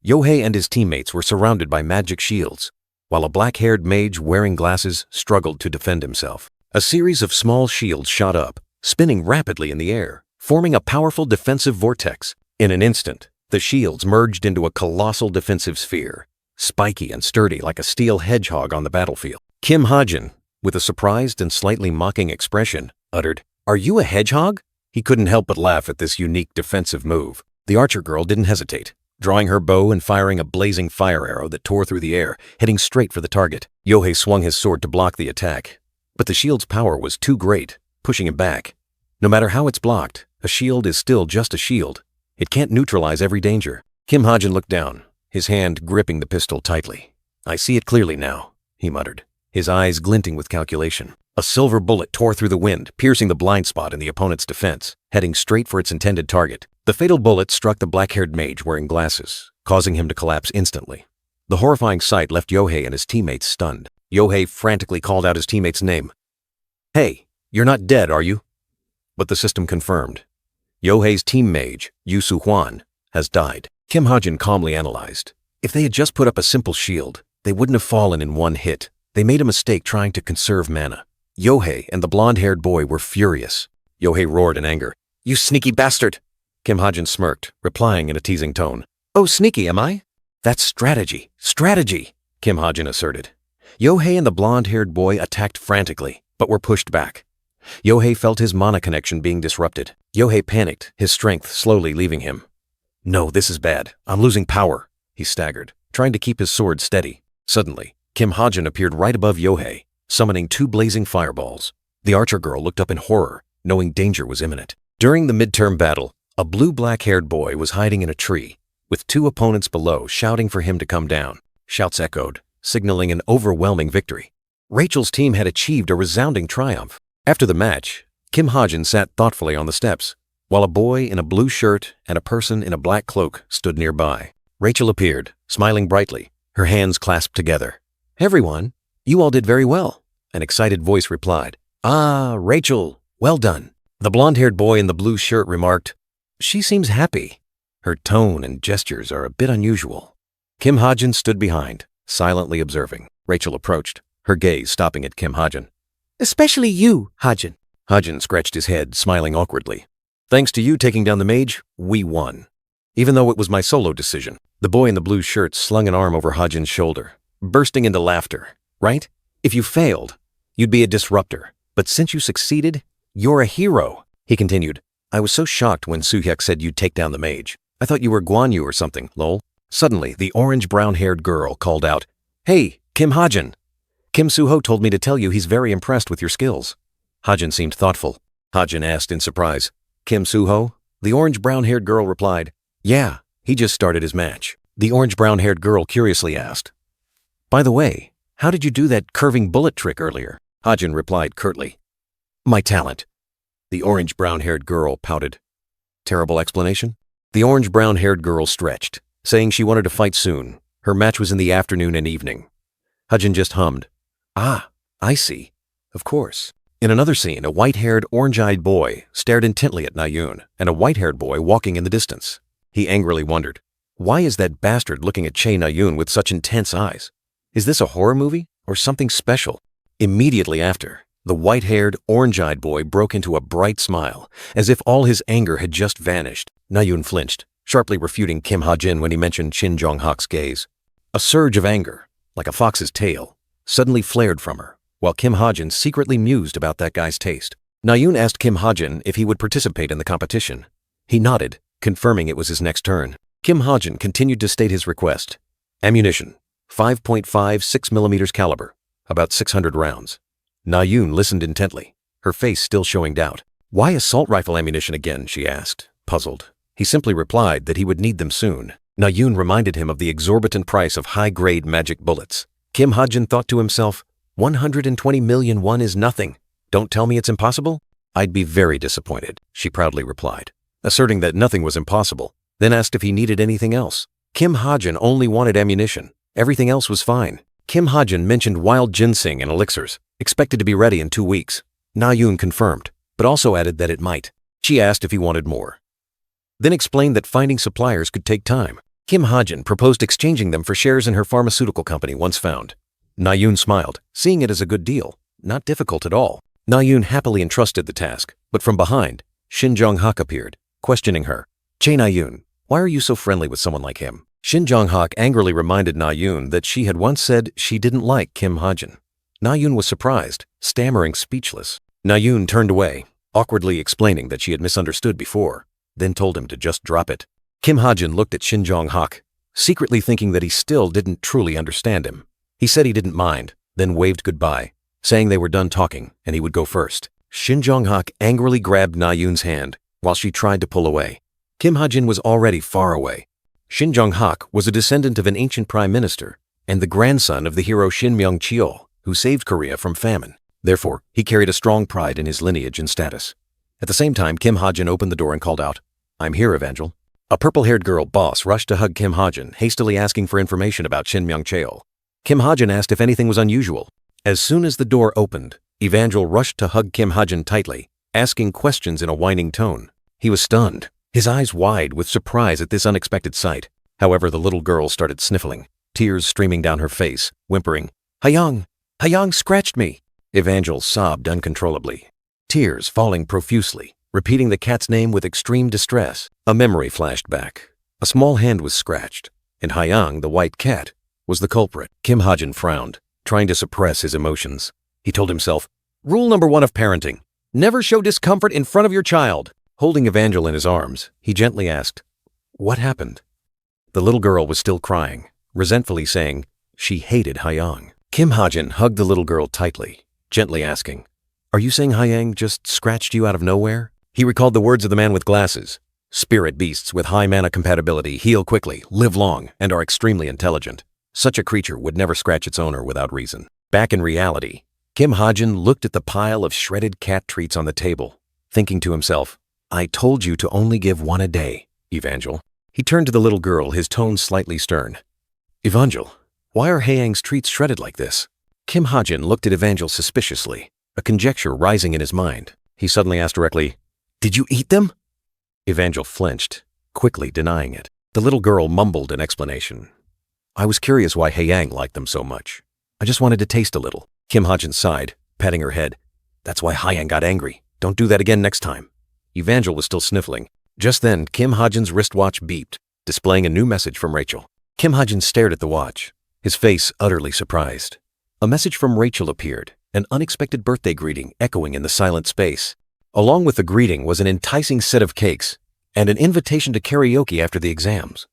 S1: Yohei and his teammates were surrounded by magic shields, while a black-haired mage wearing glasses struggled to defend himself. A series of small shields shot up, spinning rapidly in the air, forming a powerful defensive vortex. In an instant, the shields merged into a colossal defensive sphere, spiky and sturdy like a steel hedgehog on the battlefield. Kim Hajin, with a surprised and slightly mocking expression, uttered, "Are you a hedgehog?" He couldn't help but laugh at this unique defensive move. The archer girl didn't hesitate, drawing her bow and firing a blazing fire arrow that tore through the air, heading straight for the target. Yohei swung his sword to block the attack, but the shield's power was too great, pushing him back. No matter how it's blocked, a shield is still just a shield. It can't neutralize every danger. Kim Hajin looked down, his hand gripping the pistol tightly. "I see it clearly now," he muttered, his eyes glinting with calculation. A silver bullet tore through the wind, piercing the blind spot in the opponent's defense, heading straight for its intended target. The fatal bullet struck the black-haired mage wearing glasses, causing him to collapse instantly. The horrifying sight left Yohei and his teammates stunned. Yohei frantically called out his teammate's name. "Hey, you're not dead, are you?" But the system confirmed. Yohei's team mage, Yu Su-hwan, has died. Kim Hajin calmly analyzed. If they had just put up a simple shield, they wouldn't have fallen in one hit. They made a mistake trying to conserve mana. Yohei and the blonde-haired boy were furious. Yohei roared in anger. "You sneaky bastard!" Kim Hajin smirked, replying in a teasing tone. "Oh, sneaky, am I?" "That's strategy. Strategy!" Kim Hajin asserted. Yohei and the blonde-haired boy attacked frantically, but were pushed back. Yohei felt his mana connection being disrupted. Yohei panicked, his strength slowly leaving him. "No, this is bad. I'm losing power," he staggered, trying to keep his sword steady. Suddenly, Kim Hajin appeared right above Yohei, summoning 2 blazing fireballs. The archer girl looked up in horror, knowing danger was imminent. During the midterm battle, a blue black-haired boy was hiding in a tree, with 2 opponents below shouting for him to come down. Shouts echoed, signaling an overwhelming victory. Rachel's team had achieved a resounding triumph. After the match, Kim Hajin sat thoughtfully on the steps, while a boy in a blue shirt and a person in a black cloak stood nearby. Rachel appeared, smiling brightly, her hands clasped together. "Everyone, you all did very well," an excited voice replied. "Ah, Rachel, well done." The blonde-haired boy in the blue shirt remarked, "She seems happy. Her tone and gestures are a bit unusual." Kim Hajin stood behind, silently observing. Rachel approached, her gaze stopping at Kim Hajin. "Especially you, Hajin." Hajin scratched his head, smiling awkwardly. "Thanks to you taking down the mage, we won. Even though it was my solo decision." The boy in the blue shirt slung an arm over Hajin's shoulder, bursting into laughter. "Right? If you failed, you'd be a disruptor. But since you succeeded, you're a hero." He continued, "I was so shocked when Suhyuk said you'd take down the mage. I thought you were Guan Yu or something, lol." Suddenly, the orange-brown-haired girl called out, "Hey, Kim Hajin! Kim Suho told me to tell you he's very impressed with your skills." Hajin seemed thoughtful. Hajin asked in surprise, "Kim Suho?" The orange-brown-haired girl replied, "Yeah, he just started his match." The orange-brown-haired girl curiously asked, "By the way, how did you do that curving bullet trick earlier?" Hajin replied curtly, "My talent." The orange-brown-haired girl pouted. Terrible explanation? The orange-brown-haired girl stretched, saying she wanted to fight soon. Her match was in the afternoon and evening. Hajin just hummed. "Ah, I see. Of course." In another scene, a white-haired, orange-eyed boy stared intently at Nayun and a white-haired boy walking in the distance. He angrily wondered, why is that bastard looking at Che Nayun with such intense eyes? Is this a horror movie or something special? Immediately after, the white-haired, orange-eyed boy broke into a bright smile, as if all his anger had just vanished. Nayun flinched, sharply refuting Kim Hajin when he mentioned Shin Jong-hak's gaze. A surge of anger, like a fox's tail, suddenly flared from her, while Kim Hajin secretly mused about that guy's taste. Nayun asked Kim Hajin if he would participate in the competition. He nodded, confirming it was his next turn. Kim Hajin continued to state his request. Ammunition, 5.56 mm caliber, about 600 rounds. Nayun listened intently, her face still showing doubt. "Why assault rifle ammunition again?" she asked, puzzled. He simply replied that he would need them soon. Nayun reminded him of the exorbitant price of high-grade magic bullets. Kim Hajin thought to himself, 120 million won is nothing. Don't tell me it's impossible? I'd be very disappointed, she proudly replied. asserting that nothing was impossible, then asked if he needed anything else. Kim Ha-jin only wanted ammunition. Everything else was fine. Kim Ha-jin mentioned wild ginseng and elixirs, expected to be ready in 2 weeks. Na-yoon confirmed, but also added that it might. She asked if he wanted more, then explained that finding suppliers could take time. Kim Ha-jin proposed exchanging them for shares in her pharmaceutical company once found. Na-yoon smiled, seeing it as a good deal. Not difficult at all. Na-yoon happily entrusted the task, but from behind, Shin Jong-hak appeared, questioning her. "Che Na-yoon, why are you so friendly with someone like him?" Shin Jong-hak angrily reminded Na-yoon that she had once said she didn't like Kim Ha-jin. Na-yoon was surprised, stammering speechless. Na-yoon turned away, awkwardly explaining that she had misunderstood before, then told him to just drop it. Kim Ha-jin looked at Shin Jong-hak, secretly thinking that he still didn't truly understand him. He said he didn't mind, then waved goodbye, saying they were done talking and he would go first. Shin Jong-hak angrily grabbed Na-yoon's hand while she tried to pull away. Kim Ha-jin was already far away. Shin Jong-hak was a descendant of an ancient prime minister and the grandson of the hero Shin Myung-cheol, who saved Korea from famine. Therefore, he carried a strong pride in his lineage and status. At the same time, Kim Ha-jin opened the door and called out, "I'm here, Evangel." A purple-haired girl boss rushed to hug Kim Ha-jin, hastily asking for information about Shin Myung-cheol. Kim Ha-jin asked if anything was unusual. As soon as the door opened, Evangel rushed to hug Kim Ha-jin tightly, asking questions in a whining tone. He was stunned, his eyes wide with surprise at this unexpected sight. However, the little girl started sniffling, tears streaming down her face, whimpering, "Hayang! Hayang scratched me!" Evangel sobbed uncontrollably, tears falling profusely, repeating the cat's name with extreme distress. A memory flashed back. A small hand was scratched, and Hayang, the white cat, was the culprit. Kim Ha-jin frowned, trying to suppress his emotions. He told himself, "Rule number 1 of parenting, never show discomfort in front of your child." Holding Evangel in his arms, he gently asked, "What happened?" The little girl was still crying, resentfully saying she hated Hayang. Kim Ha-jin hugged the little girl tightly, gently asking, "Are you saying Hayang just scratched you out of nowhere?" He recalled the words of the man with glasses. Spirit beasts with high mana compatibility heal quickly, live long, and are extremely intelligent. Such a creature would never scratch its owner without reason. Back in reality, Kim Ha-jin looked at the pile of shredded cat treats on the table, thinking to himself, "I told you to only give 1 a day, Evangel." He turned to the little girl, his tone slightly stern. "Evangel, why are Hayang's treats shredded like this?" Kim Ha-jin looked at Evangel suspiciously, a conjecture rising in his mind. He suddenly asked directly, "Did you eat them?" Evangel flinched, quickly denying it. The little girl mumbled an explanation. "I was curious why Hayang liked them so much. I just wanted to taste a little." Kim Ha-jin sighed, patting her head. "That's why Hayang got angry. Don't do that again next time." Evangel was still sniffling. Just then, Kim Ha-jin's wristwatch beeped, displaying a new message from Rachel. Kim Ha-jin stared at the watch, his face utterly surprised. A message from Rachel appeared, an unexpected birthday greeting echoing in the silent space. Along with the greeting was an enticing set of cakes and an invitation to karaoke after the exams.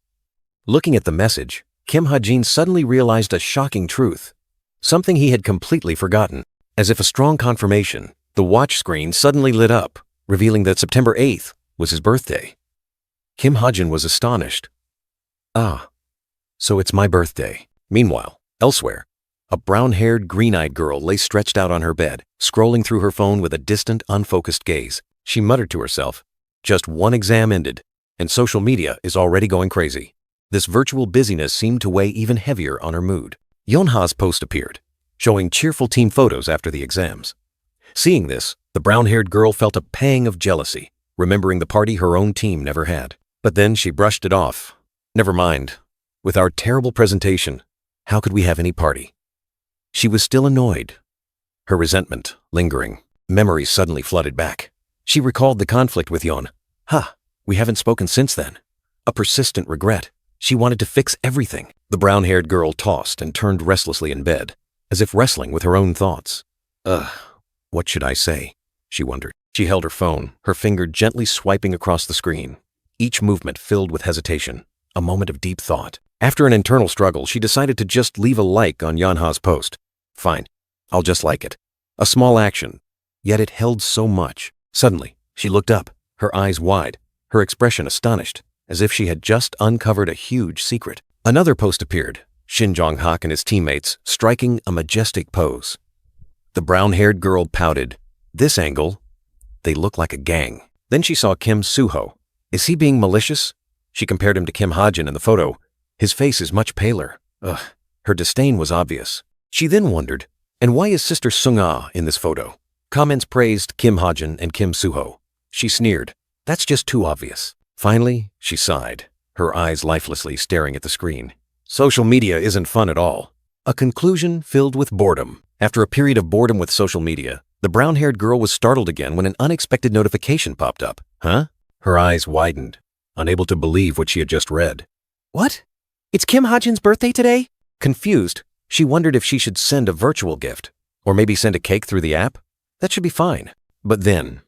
S1: Looking at the message, Kim Ha-jin suddenly realized a shocking truth, something he had completely forgotten. As if a strong confirmation, the watch screen suddenly lit up, revealing that September 8th was his birthday. Kim Ha-jin was astonished. "Ah, so it's my birthday." Meanwhile, elsewhere, a brown-haired, green-eyed girl lay stretched out on her bed, scrolling through her phone with a distant, unfocused gaze. She muttered to herself, "Just 1 exam ended, and social media is already going crazy." This virtual busyness seemed to weigh even heavier on her mood. Yeonha's post appeared, showing cheerful team photos after the exams. Seeing this, the brown-haired girl felt a pang of jealousy, remembering the party her own team never had. But then she brushed it off. "Never mind. With our terrible presentation, how could we have any party?" She was still annoyed, her resentment lingering. Memories suddenly flooded back. She recalled the conflict with Yeon. We haven't spoken since then. A persistent regret. She wanted to fix everything. The brown-haired girl tossed and turned restlessly in bed, as if wrestling with her own thoughts. What should I say?" she wondered. She held her phone, her finger gently swiping across the screen, each movement filled with hesitation, a moment of deep thought. After an internal struggle, she decided to just leave a like on Yeonha's post. Fine, I'll just like it. A small action, yet it held so much. Suddenly, she looked up, her eyes wide, her expression astonished, as if she had just uncovered a huge secret. Another post appeared, Shin Jong-hak and his teammates striking a majestic pose. The brown-haired girl pouted. This angle, they look like a gang. Then she saw Kim Soo-ho, Is he being malicious? She compared him to Kim Ha-jin in the photo. His face is much paler. Ugh. Her disdain was obvious. She then wondered, and why is Sister Sung-ah in this photo? Comments praised Kim Ha-jin and Kim Soo-ho. She sneered. That's just too obvious. Finally, she sighed, her eyes lifelessly staring at the screen. Social media isn't fun at all. A conclusion filled with boredom. After a period of boredom with social media, the brown-haired girl was startled again when an unexpected notification popped up. Huh? Her eyes widened, unable to believe what she had just read.
S3: What? It's Kim Ha-jin's birthday today?
S1: Confused, she wondered if she should send a virtual gift, or maybe send a cake through the app. That should be fine. But then,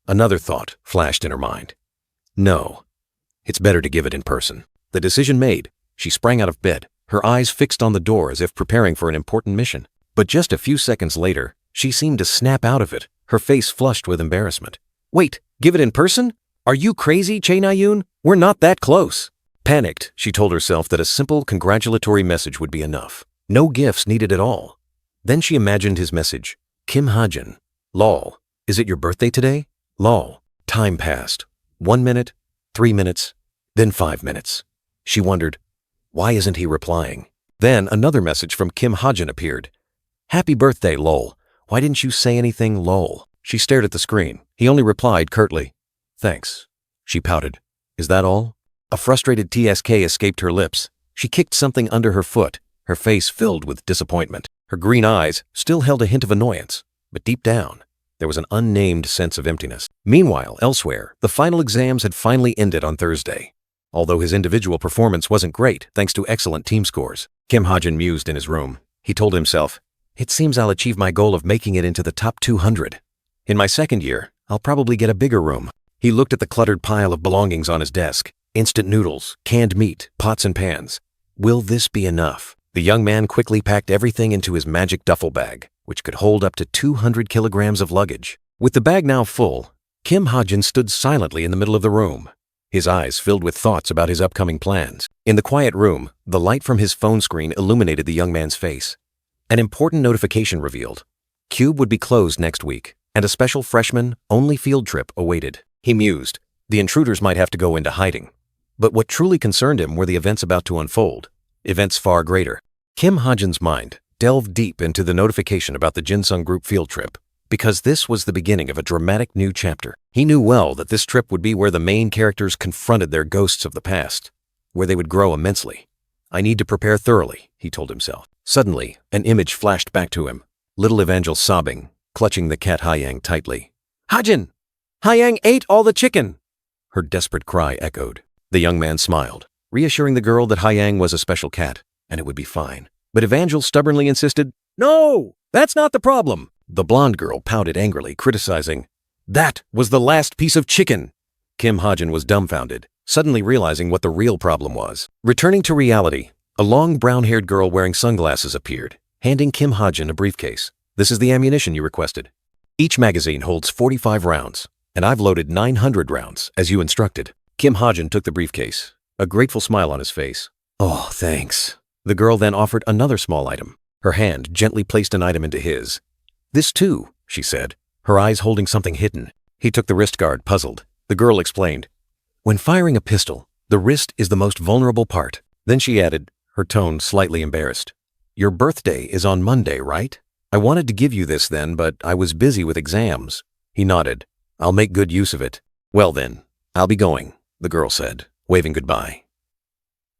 S1: another thought flashed in her mind. No, it's better to give it in person. The decision made, she sprang out of bed, her eyes fixed on the door as if preparing for an important mission. But just a few seconds later, she seemed to snap out of it, her face flushed with embarrassment. Wait, give it in person? Are you crazy, Chae Na-yoon? We're not that close. Panicked, she told herself that a simple congratulatory message would be enough. No gifts needed at all. Then she imagined his message. Kim Ha-jin. Lol. Is it your birthday today? Lol. Time passed. 1 minute, 3 minutes, then 5 minutes. She wondered, why isn't he replying? Then another message from Kim Ha-jin appeared. Happy birthday, lol. Why didn't you say anything, lol? She stared at the screen. He only replied curtly. Thanks. She pouted. Is that all? A frustrated TSK escaped her lips. She kicked something under her foot, her face filled with disappointment. Her green eyes still held a hint of annoyance, but deep down, there was an unnamed sense of emptiness. Meanwhile, elsewhere, the final exams had finally ended on Thursday. Although his individual performance wasn't great thanks to excellent team scores, Kim Ha-jin mused in his room. He told himself, it seems I'll achieve my goal of making it into the top 200. In my second year, I'll probably get a bigger room. He looked at the cluttered pile of belongings on his desk. Instant noodles, canned meat, pots and pans. Will this be enough? The young man quickly packed everything into his magic duffel bag, which could hold up to 200 kilograms of luggage. With the bag now full, Kim Ha-jin stood silently in the middle of the room, his eyes filled with thoughts about his upcoming plans. In the quiet room, the light from his phone screen illuminated the young man's face. An important notification revealed. Cube would be closed next week, and a special freshman-only field trip awaited. He mused. The intruders might have to go into hiding. But what truly concerned him were the events about to unfold. Events far greater. Kim Ha-jin's mind delved deep into the notification about the Jinsung Group field trip, because this was the beginning of a dramatic new chapter. He knew well that this trip would be where the main characters confronted their ghosts of the past, where they would grow immensely. I need to prepare thoroughly, he told himself. Suddenly, an image flashed back to him. Little Evangel sobbing, clutching the cat Ha-yang tightly. Ha-jin! Ha-yang ate all the chicken! Her desperate cry echoed. The young man smiled, reassuring the girl that Ha-yang was a special cat, and it would be fine. But Evangel stubbornly insisted, no, that's not the problem. The blonde girl pouted angrily, criticizing, that was the last piece of chicken. Kim Ha-jin was dumbfounded, suddenly realizing what the real problem was. Returning to reality, a long brown-haired girl wearing sunglasses appeared, handing Kim Ha-jin a briefcase. This is the ammunition you requested. Each magazine holds 45 rounds, and I've loaded 900 rounds, as you instructed. Kim Ha-jin took the briefcase, a grateful smile on his face. Oh, thanks. The girl then offered another small item. Her hand gently placed an item into his. This too, she said, her eyes holding something hidden. He took the wrist guard, puzzled. The girl explained, when firing a pistol, the wrist is the most vulnerable part. Then she added, her tone slightly embarrassed. Your birthday is on Monday, right? I wanted to give you this then, but I was busy with exams. He nodded. I'll make good use of it. Well then, I'll be going, the girl said, waving goodbye.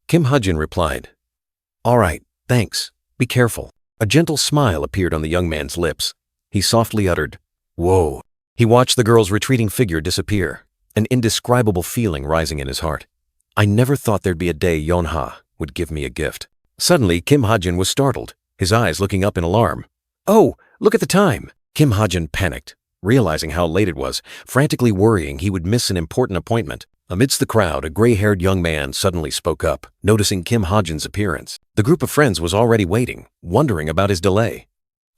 S1: Kim Ha-jin replied, all right, thanks. Be careful. A gentle smile appeared on the young man's lips. He softly uttered, whoa. He watched the girl's retreating figure disappear, an indescribable feeling rising in his heart. I never thought there'd be a day Yonha would give me a gift. Suddenly, Kim Ha-jin was startled, his eyes looking up in alarm. Oh, look at the time. Kim Ha-jin panicked, realizing how late it was, frantically worrying he would miss an important appointment. Amidst the crowd, a gray-haired young man suddenly spoke up, noticing Kim Ha-jin's appearance. The group of friends was already waiting, wondering about his delay.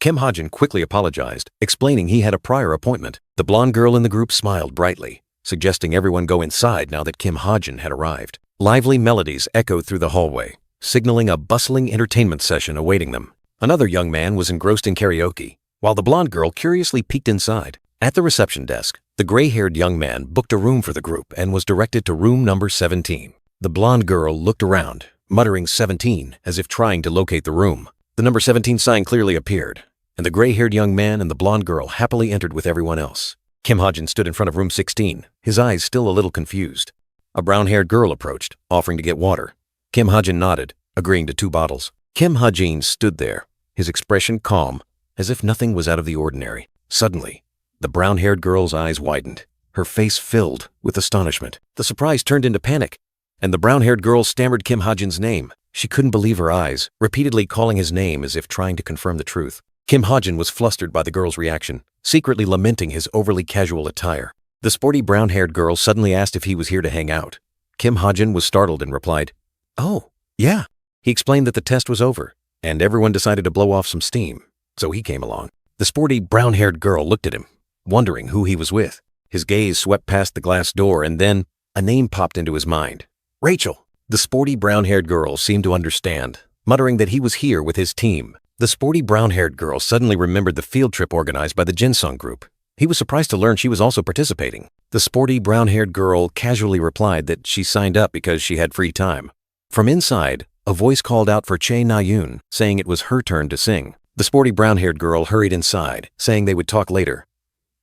S1: Kim Ha-jin quickly apologized, explaining he had a prior appointment. The blonde girl in the group smiled brightly, suggesting everyone go inside now that Kim Ha-jin had arrived. Lively melodies echoed through the hallway, signaling a bustling entertainment session awaiting them. Another young man was engrossed in karaoke, while the blonde girl curiously peeked inside. At the reception desk, the gray-haired young man booked a room for the group and was directed to room number 17. The blonde girl looked around, muttering 17 as if trying to locate the room. The number 17 sign clearly appeared, and the gray-haired young man and the blonde girl happily entered with everyone else. Kim Ha-jin stood in front of room 16, his eyes still a little confused. A brown-haired girl approached, offering to get water. Kim Ha-jin nodded, agreeing to 2 bottles. Kim Ha-jin stood there, his expression calm, as if nothing was out of the ordinary. Suddenly, the brown-haired girl's eyes widened. Her face filled with astonishment. The surprise turned into panic, and the brown-haired girl stammered Kim Ha-jin's name. She couldn't believe her eyes, repeatedly calling his name as if trying to confirm the truth. Kim Ha-jin was flustered by the girl's reaction, secretly lamenting his overly casual attire. The sporty brown-haired girl suddenly asked if he was here to hang out. Kim Ha-jin was startled and replied, "Oh, yeah." He explained that the test was over, and everyone decided to blow off some steam, so he came along. The sporty brown-haired girl looked at him, wondering who he was with. His gaze swept past the glass door, and then a name popped into his mind. Rachel. The sporty brown-haired girl seemed to understand, muttering that he was here with his team. The sporty brown-haired girl suddenly remembered the field trip organized by the Jinsung group. He was surprised to learn she was also participating. The sporty brown-haired girl casually replied that she signed up because she had free time. From inside, a voice called out for Chae Na-yoon, saying it was her turn to sing. The sporty brown-haired girl hurried inside, saying they would talk later.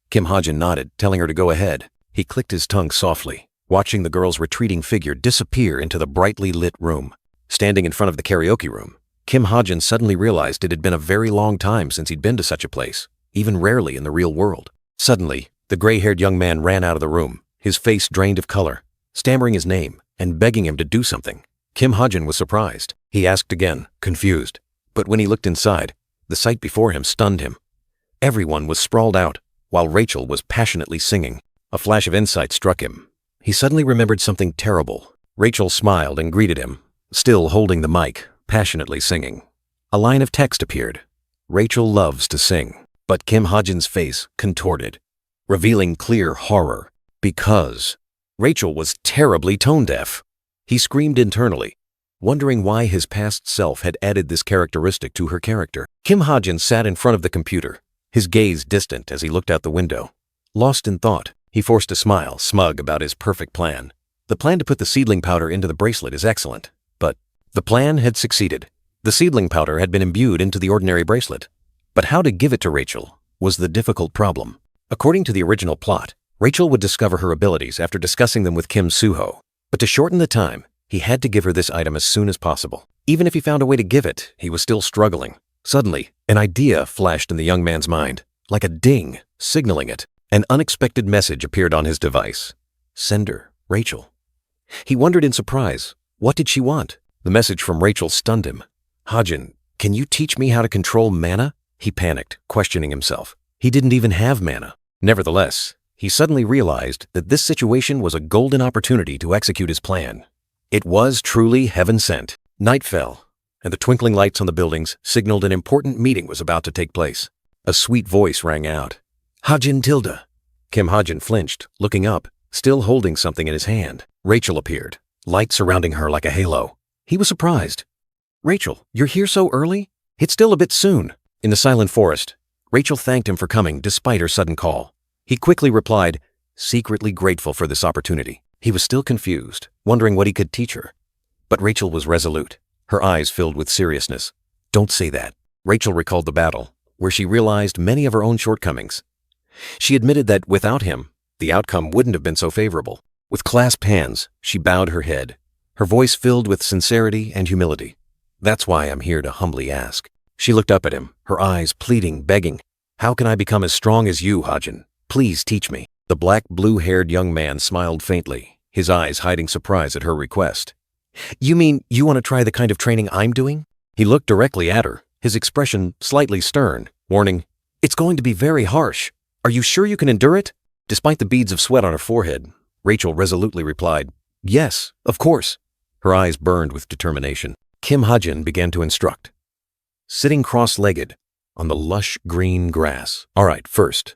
S1: Kim Ha-jin nodded, telling her to go ahead. He clicked his tongue softly, watching the girl's retreating figure disappear into the brightly lit room. Standing in front of the karaoke room, Kim Ha-jin suddenly realized it had been a very long time since he'd been to such a place, even rarely in the real world. Suddenly, the gray-haired young man ran out of the room, his face drained of color, stammering his name and begging him to do something. Kim Ha-jin was surprised. He asked again, confused. But when he looked inside, the sight before him stunned him. Everyone was sprawled out, while Rachel was passionately singing. A flash of insight struck him. He suddenly remembered something terrible. Rachel smiled and greeted him, still holding the mic, passionately singing. A line of text appeared. Rachel loves to sing. But Kim Ha-jin's face contorted, revealing clear horror, because Rachel was terribly tone-deaf. He screamed internally, wondering why his past self had added this characteristic to her character. Kim Ha-jin sat in front of the computer, his gaze distant as he looked out the window. Lost in thought, he forced a smile, smug about his perfect plan. The plan to put the seedling powder into the bracelet is excellent, but the plan had succeeded. The seedling powder had been imbued into the ordinary bracelet. But how to give it to Rachel was the difficult problem. According to the original plot, Rachel would discover her abilities after discussing them with Kim Soo-ho. But to shorten the time, he had to give her this item as soon as possible. Even if he found a way to give it, he was still struggling. Suddenly, an idea flashed in the young man's mind, like a ding, signaling it. An unexpected message appeared on his device. Sender, Rachel. He wondered in surprise, what did she want? The message from Rachel stunned him. Ha-jin, can you teach me how to control mana? He panicked, questioning himself. He didn't even have mana. Nevertheless, he suddenly realized that this situation was a golden opportunity to execute his plan. It was truly heaven-sent. Night fell, and the twinkling lights on the buildings signaled an important meeting was about to take place. A sweet voice rang out. Ha-jin Tilda. Kim Ha-jin flinched, looking up, still holding something in his hand. Rachel appeared, light surrounding her like a halo. He was surprised. Rachel, you're here so early? It's still a bit soon. In the silent forest, Rachel thanked him for coming despite her sudden call. He quickly replied, secretly grateful for this opportunity. He was still confused, wondering what he could teach her. But Rachel was resolute, her eyes filled with seriousness. Don't say that. Rachel recalled the battle, where she realized many of her own shortcomings. She admitted that without him, the outcome wouldn't have been so favorable. With clasped hands, she bowed her head, her voice filled with sincerity and humility. That's why I'm here to humbly ask. She looked up at him, her eyes pleading, begging. How can I become as strong as you, Ha-jin? Please teach me. The black, blue-haired young man smiled faintly, his eyes hiding surprise at her request. You mean you want to try the kind of training I'm doing? He looked directly at her, his expression slightly stern, warning, it's going to be very harsh. Are you sure you can endure it? Despite the beads of sweat on her forehead, Rachel resolutely replied, yes, of course. Her eyes burned with determination. Kim Ha-jin began to instruct. Sitting cross-legged on the lush green grass. All right, first,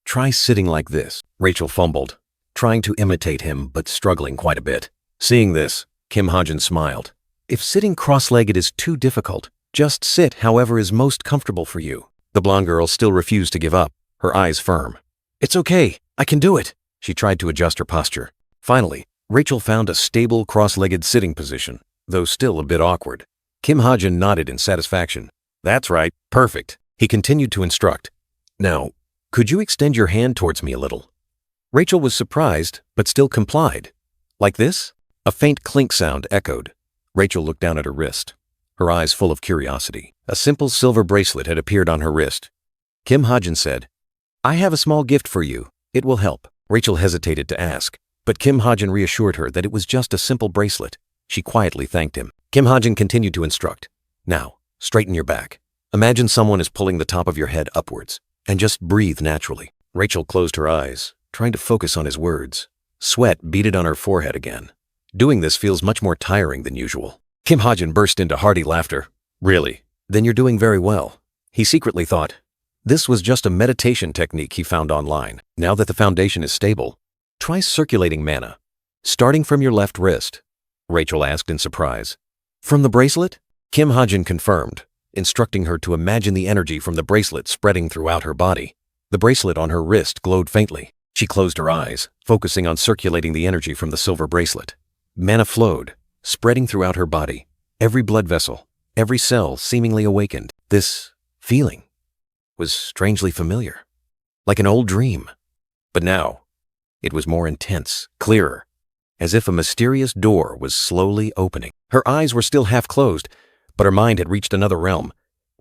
S1: try sitting like this. Rachel fumbled, trying to imitate him but struggling quite a bit. Seeing this, Kim Ha-jin smiled. If sitting cross-legged is too difficult, just sit however is most comfortable for you. The blonde girl still refused to give up, her eyes firm.
S3: It's okay. I can do it. She tried to adjust her posture. Finally, Rachel found a stable, cross-legged sitting position, though still a bit awkward. Kim Ha-jin nodded in satisfaction. That's right. Perfect. He continued to instruct. Now, could you extend your hand towards me a little? Rachel was surprised, but still complied. Like this? A faint clink sound echoed. Rachel looked down at her wrist, her eyes full of curiosity. A simple silver bracelet had appeared on her wrist. Kim Ha-jin said, I have a small gift for you. It will help. Rachel hesitated to ask, but Kim Ha-jin reassured her that it was just a simple bracelet. She quietly thanked him. Kim Ha-jin continued to instruct. Now, straighten your back. Imagine someone is pulling the top of your head upwards, and just breathe naturally. Rachel closed her eyes, trying to focus on his words. Sweat beaded on her forehead again. Doing this feels much more tiring than usual. Kim Ha-jin burst into hearty laughter. Really? Then you're doing very well. He secretly thought. This was just a meditation technique he found online. Now that the foundation is stable, try circulating mana. Starting from your left wrist, Rachel asked in surprise. From the bracelet? Kim Ha-jin confirmed, instructing her to imagine the energy from the bracelet spreading throughout her body. The bracelet on her wrist glowed faintly. She closed her eyes, focusing on circulating the energy from the silver bracelet. Mana flowed, spreading throughout her body. Every blood vessel, every cell seemingly awakened. This feeling was strangely familiar, like an old dream. But now, it was more intense, clearer, as if a mysterious door was slowly opening. Her eyes were still half closed, but her mind had reached another realm.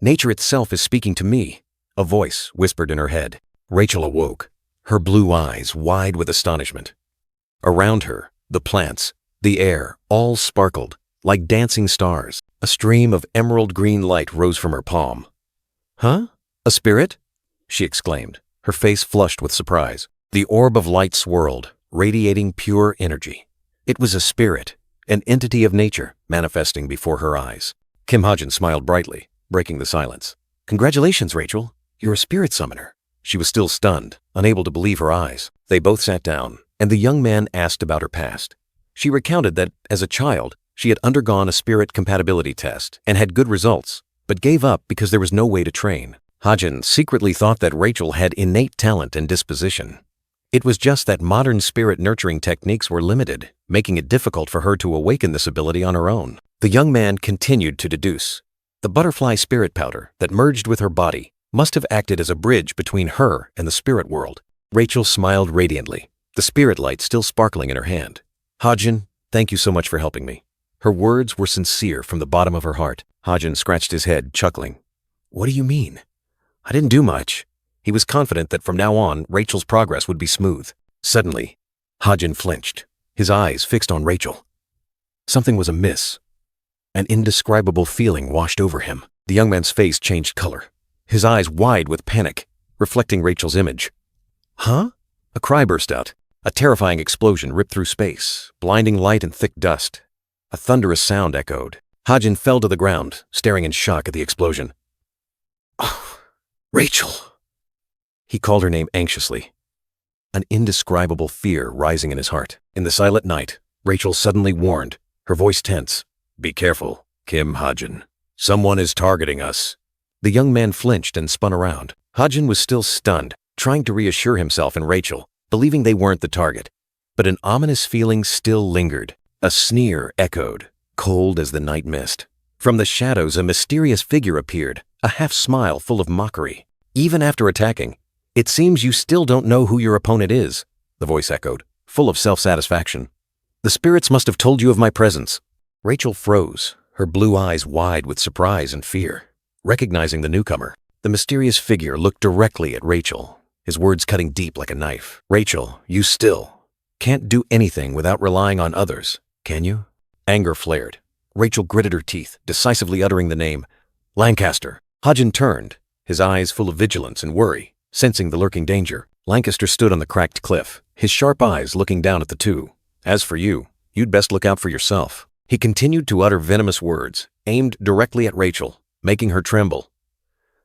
S3: Nature itself is speaking to me, a voice whispered in her head. Rachel awoke, her blue eyes wide with astonishment. Around her, the plants, the air, all sparkled, like dancing stars. A stream of emerald green light rose from her palm. Huh? A spirit? She exclaimed, her face flushed with surprise. The orb of light swirled, radiating pure energy. It was a spirit, an entity of nature, manifesting before her eyes. Kim Ha-jin smiled brightly, breaking the silence. Congratulations, Rachel. You're a spirit summoner. She was still stunned, unable to believe her eyes. They both sat down, and the young man asked about her past. She recounted that, as a child, she had undergone a spirit compatibility test and had good results, but gave up because there was no way to train. Ha-jin secretly thought that Rachel had innate talent and disposition. It was just that modern spirit nurturing techniques were limited, making it difficult for her to awaken this ability on her own. The young man continued to deduce. The butterfly spirit powder that merged with her body must have acted as a bridge between her and the spirit world. Rachel smiled radiantly, the spirit light still sparkling in her hand. Ha-jin, thank you so much for helping me. Her words were sincere from the bottom of her heart. Ha-jin scratched his head, chuckling. What do you mean? I didn't do much. He was confident that from now on, Rachel's progress would be smooth. Suddenly, Ha-jin flinched, his eyes fixed on Rachel. Something was amiss. An indescribable feeling washed over him. The young man's face changed color, his eyes wide with panic, reflecting Rachel's image. Huh? A cry burst out. A terrifying explosion ripped through space, blinding light and thick dust. A thunderous sound echoed. Ha-jin fell to the ground, staring in shock at the explosion. Oh, Rachel! He called her name anxiously, an indescribable fear rising in his heart. In the silent night, Rachel suddenly warned, her voice tense. Be careful, Kim Ha-jin. Someone is targeting us. The young man flinched and spun around. Ha-jin was still stunned, trying to reassure himself and Rachel, believing they weren't the target. But an ominous feeling still lingered. A sneer echoed, cold as the night mist. From the shadows, a mysterious figure appeared, a half-smile full of mockery. Even after attacking, it seems you still don't know who your opponent is, the voice echoed, full of self-satisfaction. The spirits must have told you of my presence. Rachel froze, her blue eyes wide with surprise and fear. Recognizing the newcomer, the mysterious figure looked directly at Rachel, his words cutting deep like a knife. Rachel, you still can't do anything without relying on others, can you? Anger flared. Rachel gritted her teeth, decisively uttering the name, Lancaster. Ha-jin turned, his eyes full of vigilance and worry. Sensing the lurking danger, Lancaster stood on the cracked cliff, his sharp eyes looking down at the two. As for you, you'd best look out for yourself. He continued to utter venomous words, aimed directly at Rachel, making her tremble.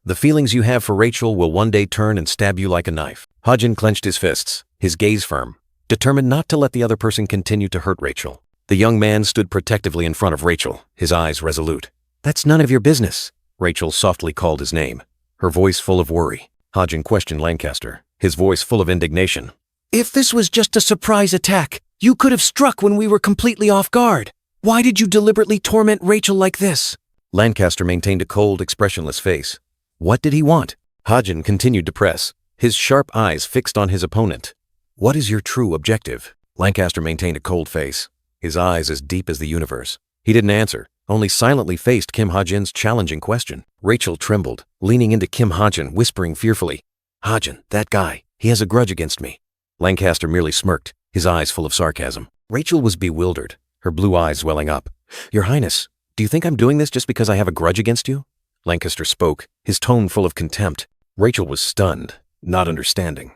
S3: The feelings you have for Rachel will one day turn and stab you like a knife. Ha-jin clenched his fists, his gaze firm, determined not to let the other person continue to hurt Rachel. The young man stood protectively in front of Rachel, his eyes resolute. That's none of your business, Rachel softly called his name, her voice full of worry. Ha-jin questioned Lancaster, his voice full of indignation.
S2: If this was just a surprise attack, you could have struck when we were completely off guard. Why did you deliberately torment Rachel like this?
S3: Lancaster maintained a cold, expressionless face. What did he want? Hajin continued to press, his sharp eyes fixed on his opponent. What is your true objective? Lancaster maintained a cold face, his eyes as deep as the universe. He didn't answer, only silently faced Kim Hajin's challenging question. Rachel trembled, leaning into Kim Hajin, whispering fearfully, Hajin, that guy, he has a grudge against me. Lancaster merely smirked, his eyes full of sarcasm. Rachel was bewildered, her blue eyes welling up. Your Highness, do you think I'm doing this just because I have a grudge against you? Lancaster spoke, his tone full of contempt. Rachel was stunned, not understanding.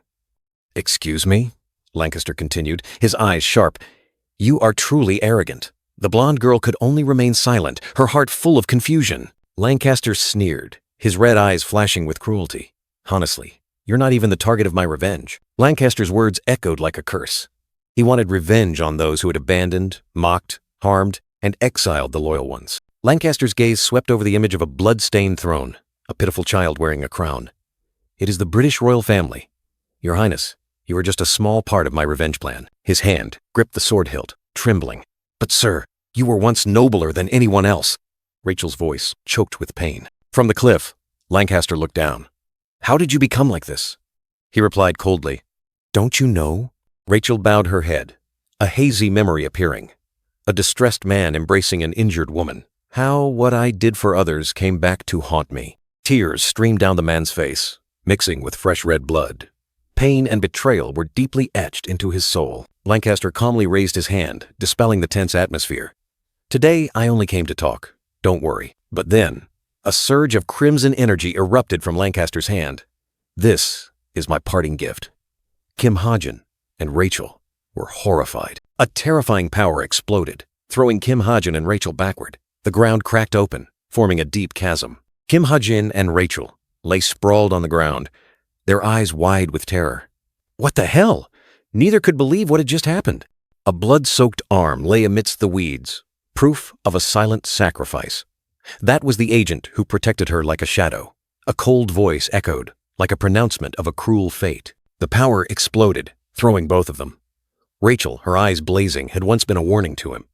S3: Excuse me? Lancaster continued, his eyes sharp. You are truly arrogant. The blonde girl could only remain silent, her heart full of confusion. Lancaster sneered, his red eyes flashing with cruelty. Honestly, you're not even the target of my revenge. Lancaster's words echoed like a curse. He wanted revenge on those who had abandoned, mocked, harmed, and exiled the loyal ones. Lancaster's gaze swept over the image of a blood-stained throne, a pitiful child wearing a crown. It is the British royal family. Your Highness, you are just a small part of my revenge plan. His hand gripped the sword hilt, trembling. But sir, you were once nobler than anyone else. Rachel's voice choked with pain. From the cliff, Lancaster looked down. How did you become like this? He replied coldly. Don't you know? Rachel bowed her head, a hazy memory appearing. A distressed man embracing an injured woman. How what I did for others came back to haunt me. Tears streamed down the man's face, mixing with fresh red blood. Pain and betrayal were deeply etched into his soul. Lancaster calmly raised his hand, dispelling the tense atmosphere. Today, I only came to talk. Don't worry. But then, a surge of crimson energy erupted from Lancaster's hand. This is my parting gift. Kim Hajin and Rachel were horrified. A terrifying power exploded, throwing Kim Hajin and Rachel backward. The ground cracked open, forming a deep chasm. Kim Hajin and Rachel lay sprawled on the ground, their eyes wide with terror. What the hell? Neither could believe what had just happened. A blood-soaked arm lay amidst the weeds, proof of a silent sacrifice. That was the agent who protected her like a shadow. A cold voice echoed, like a pronouncement of a cruel fate. The power exploded, throwing both of them. Rachel, her eyes blazing, had once been a warning to him.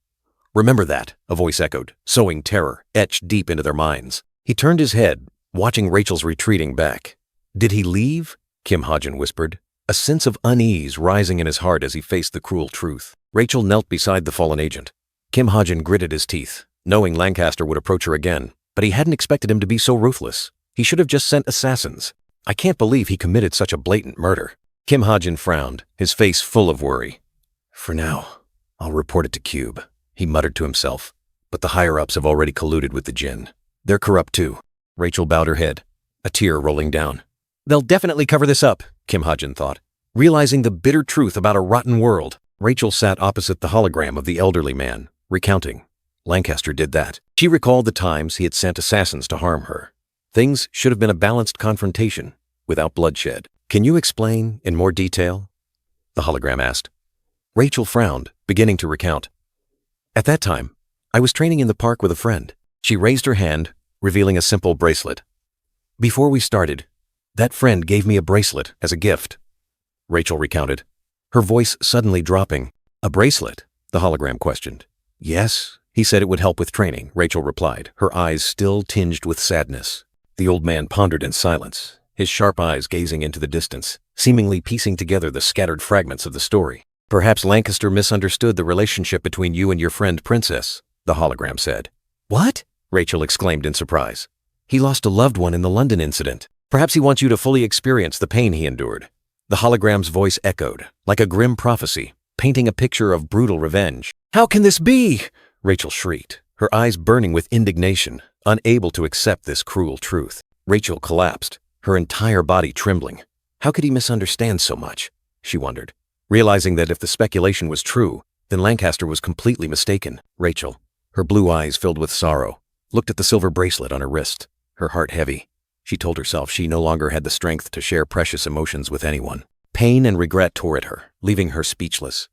S3: Remember that, a voice echoed, sowing terror, etched deep into their minds. He turned his head, watching Rachel's retreating back. Did he leave? Kim Hajin whispered, a sense of unease rising in his heart as he faced the cruel truth. Rachel knelt beside the fallen agent. Kim Hajin gritted his teeth, knowing Lancaster would approach her again, but he hadn't expected him to be so ruthless. He should have just sent assassins. I can't believe he committed such a blatant murder. Kim Hajin frowned, his face full of worry. For now, I'll report it to Cube, he muttered to himself. But the higher-ups have already colluded with the Jinn. They're corrupt too. Rachel bowed her head, a tear rolling down. They'll definitely cover this up, Kim Hajin thought. Realizing the bitter truth about a rotten world, Rachel sat opposite the hologram of the elderly man, recounting. Lancaster did that. She recalled the times he had sent assassins to harm her. Things should have been a balanced confrontation, without bloodshed. Can you explain in more detail? The hologram asked. Rachel frowned, beginning to recount. At that time, I was training in the park with a friend. She raised her hand, revealing a simple bracelet. Before we started, that friend gave me a bracelet as a gift. Rachel recounted, her voice suddenly dropping. A bracelet? The hologram questioned. Yes, he said it would help with training, Rachel replied, her eyes still tinged with sadness. The old man pondered in silence, his sharp eyes gazing into the distance, seemingly piecing together the scattered fragments of the story. Perhaps Lancaster misunderstood the relationship between you and your friend Princess, the hologram said. What? Rachel exclaimed in surprise. He lost a loved one in the London incident. Perhaps he wants you to fully experience the pain he endured. The hologram's voice echoed, like a grim prophecy, painting a picture of brutal revenge. How can this be? Rachel shrieked, her eyes burning with indignation, unable to accept this cruel truth. Rachel collapsed, her entire body trembling. How could he misunderstand so much? She wondered, realizing that if the speculation was true, then Lancaster was completely mistaken. Rachel, her blue eyes filled with sorrow, looked at the silver bracelet on her wrist, her heart heavy. She told herself she no longer had the strength to share precious emotions with anyone. Pain and regret tore at her, leaving her speechless.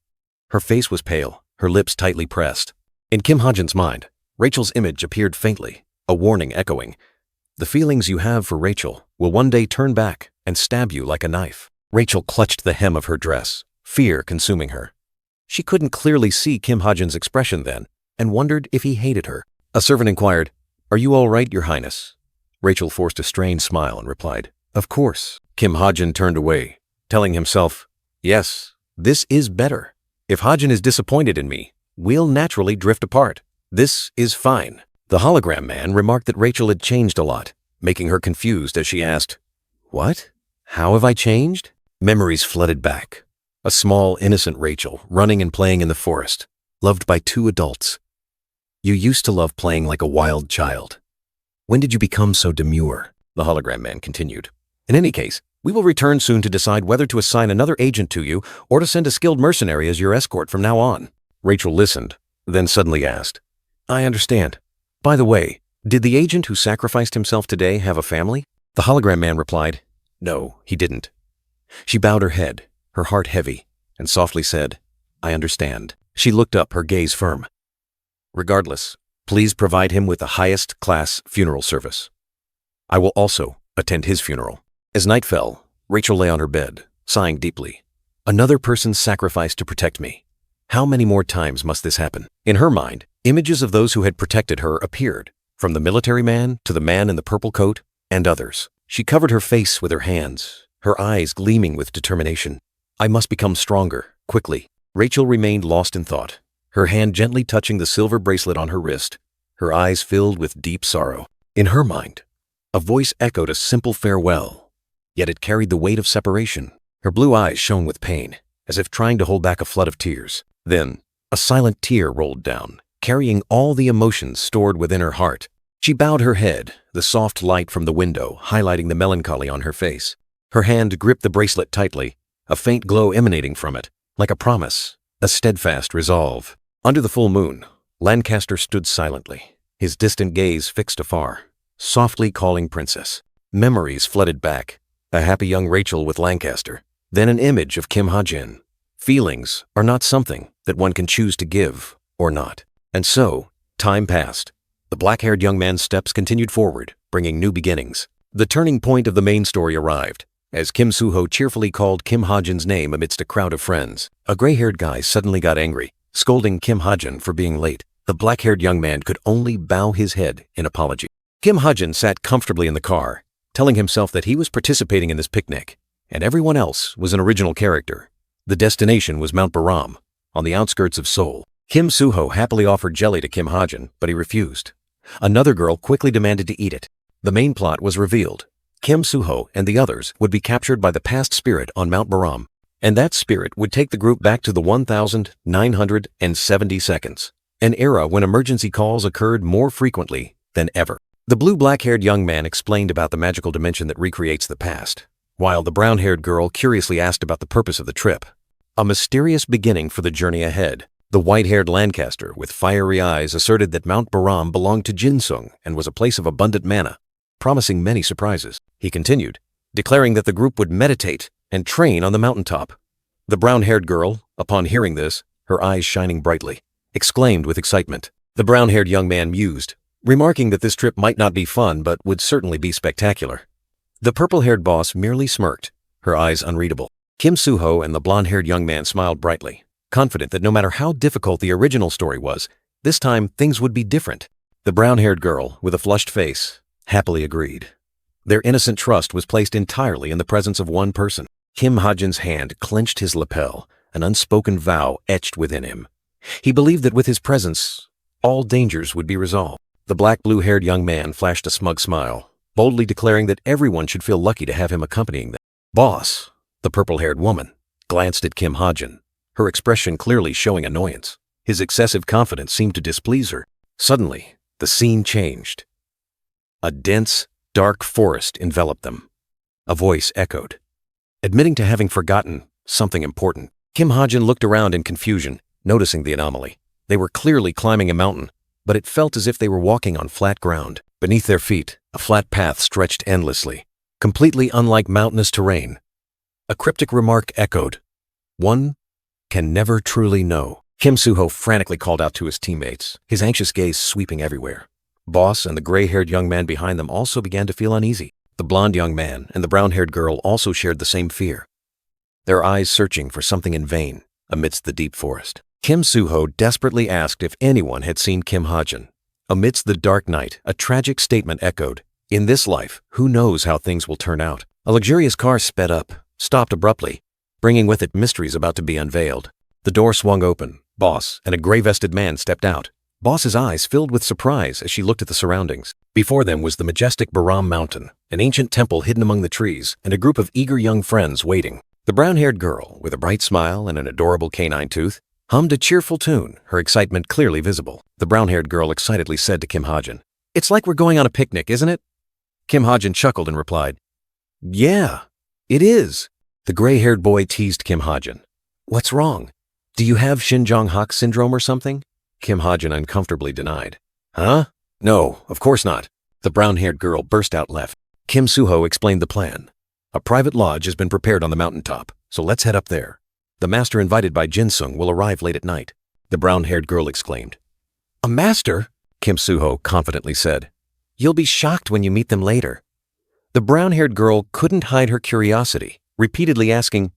S3: Her face was pale, her lips tightly pressed. In Kim Hajin's mind, Rachel's image appeared faintly, a warning echoing. The feelings you have for Rachel will one day turn back and stab you like a knife.
S1: Rachel clutched the hem of her dress, fear consuming her. She couldn't clearly see Kim Ha-jun's expression then, and wondered if he hated her. A servant inquired, "Are you all right, Your Highness?" Rachel forced a strained smile and replied, "Of course." Kim Ha-jun turned away, telling himself, "Yes, this is better. If Ha-jun is disappointed in me, we'll naturally drift apart. This is fine." The hologram man remarked that Rachel had changed a lot, making her confused as she asked, "What? How have I changed?" Memories flooded back. A small, innocent Rachel running and playing in the forest, loved by 2 adults. "You used to love playing like a wild child. When did you become so demure?" the hologram man continued. "In any case, we will return soon to decide whether to assign another agent to you or to send a skilled mercenary as your escort from now on." Rachel listened, then suddenly asked, "I understand. By the way, did the agent who sacrificed himself today have a family?" The hologram man replied, "No, he didn't." She bowed her head, her heart heavy, and softly said, "I understand." She looked up, her gaze firm. "Regardless, please provide him with the highest class funeral service. I will also attend his funeral." As night fell, Rachel lay on her bed, sighing deeply. Another person sacrificed to protect me. How many more times must this happen? In her mind, images of those who had protected her appeared, from the military man to the man in the purple coat and others. She covered her face with her hands, her eyes gleaming with determination. "I must become stronger, quickly." Rachel remained lost in thought, her hand gently touching the silver bracelet on her wrist, her eyes filled with deep sorrow. In her mind, a voice echoed a simple farewell, yet it carried the weight of separation. Her blue eyes shone with pain, as if trying to hold back a flood of tears. Then, a silent tear rolled down, carrying all the emotions stored within her heart. She bowed her head, the soft light from the window highlighting the melancholy on her face. Her hand gripped the bracelet tightly, a faint glow emanating from it, like a promise, a steadfast resolve. Under the full moon, Lancaster stood silently, his distant gaze fixed afar, softly calling Princess. Memories flooded back, a happy young Rachel with Lancaster, then an image of Kim Ha-jun. Feelings are not something that one can choose to give or not. And so, time passed. The black-haired young man's steps continued forward, bringing new beginnings. The turning point of the main story arrived, as Kim Soo-ho cheerfully called Kim Ha-jun's name amidst a crowd of friends. A gray-haired guy suddenly got angry, scolding Kim Ha-jun for being late. The black-haired young man could only bow his head in apology. Kim Ha-jun sat comfortably in the car, telling himself that he was participating in this picnic, and everyone else was an original character. The destination was Mount Baram, on the outskirts of Seoul. Kim Soo-ho happily offered jelly to Kim Ha-jun, but he refused. Another girl quickly demanded to eat it. The main plot was revealed. Kim Soo-ho and the others would be captured by the past spirit on Mount Baram, and that spirit would take the group back to the 1970 seconds, an era when emergency calls occurred more frequently than ever. The blue black-haired young man explained about the magical dimension that recreates the past, while the brown-haired girl curiously asked about the purpose of the trip. A mysterious beginning for the journey ahead. The white-haired Lancaster with fiery eyes asserted that Mount Baram belonged to Jinsung and was a place of abundant mana, promising many surprises. He continued, declaring that the group would meditate and train on the mountaintop. The brown-haired girl, upon hearing this, her eyes shining brightly, exclaimed with excitement. The brown-haired young man mused, remarking that this trip might not be fun but would certainly be spectacular. The purple-haired boss merely smirked, her eyes unreadable. Kim Soo-ho and the blonde-haired young man smiled brightly, confident that no matter how difficult the original story was, this time things would be different. The brown-haired girl, with a flushed face, happily agreed. Their innocent trust was placed entirely in the presence of one person. Kim Ha-jun's hand clenched his lapel, an unspoken vow etched within him. He believed that with his presence, all dangers would be resolved. The black-blue-haired young man flashed a smug smile, boldly declaring that everyone should feel lucky to have him accompanying them. Boss, the purple-haired woman, glanced at Kim Ha-jun, her expression clearly showing annoyance. His excessive confidence seemed to displease her. Suddenly, the scene changed. A dense, dark forest enveloped them. A voice echoed, admitting to having forgotten something important. Kim Ha-jun looked around in confusion, noticing the anomaly. They were clearly climbing a mountain, but it felt as if they were walking on flat ground. Beneath their feet, a flat path stretched endlessly, completely unlike mountainous terrain. A cryptic remark echoed, "One can never truly know." Kim Soo-ho frantically called out to his teammates, his anxious gaze sweeping everywhere. Boss and the gray-haired young man behind them also began to feel uneasy. The blonde young man and the brown-haired girl also shared the same fear. their eyes searching for something in vain amidst the deep forest. Kim Soo-ho desperately asked if anyone had seen Kim Ha-jin. Amidst the dark night, a tragic statement echoed. In this life, who knows how things will turn out? A luxurious car sped up, stopped abruptly, bringing with it mysteries about to be unveiled. The door swung open. Boss and a gray-vested man stepped out. Boss's eyes filled with surprise as she looked at the surroundings. Before them was the majestic Baram Mountain, an ancient temple hidden among the trees, and a group of eager young friends waiting. The brown-haired girl, with a bright smile and an adorable canine tooth, hummed a cheerful tune, her excitement clearly visible. The brown-haired girl excitedly said to Kim Ha-jin, "It's like we're going on a picnic, isn't it?" Kim Ha-jin chuckled and replied, "Yeah, it is." The gray-haired boy teased Kim Ha-jin. "What's wrong? Do you have Shinjong-hak syndrome or something?" Kim Ha-jin uncomfortably denied. "Huh? No, of course not." The brown-haired girl burst out laughing. Kim Soo-ho explained the plan. "A private lodge has been prepared on the mountaintop, so let's head up there. The master invited by Jin-sung will arrive late at night." The brown-haired girl exclaimed. "A master?" Kim Soo-ho confidently said. "You'll be shocked when you meet them later." The brown-haired girl couldn't hide her curiosity, repeatedly asking,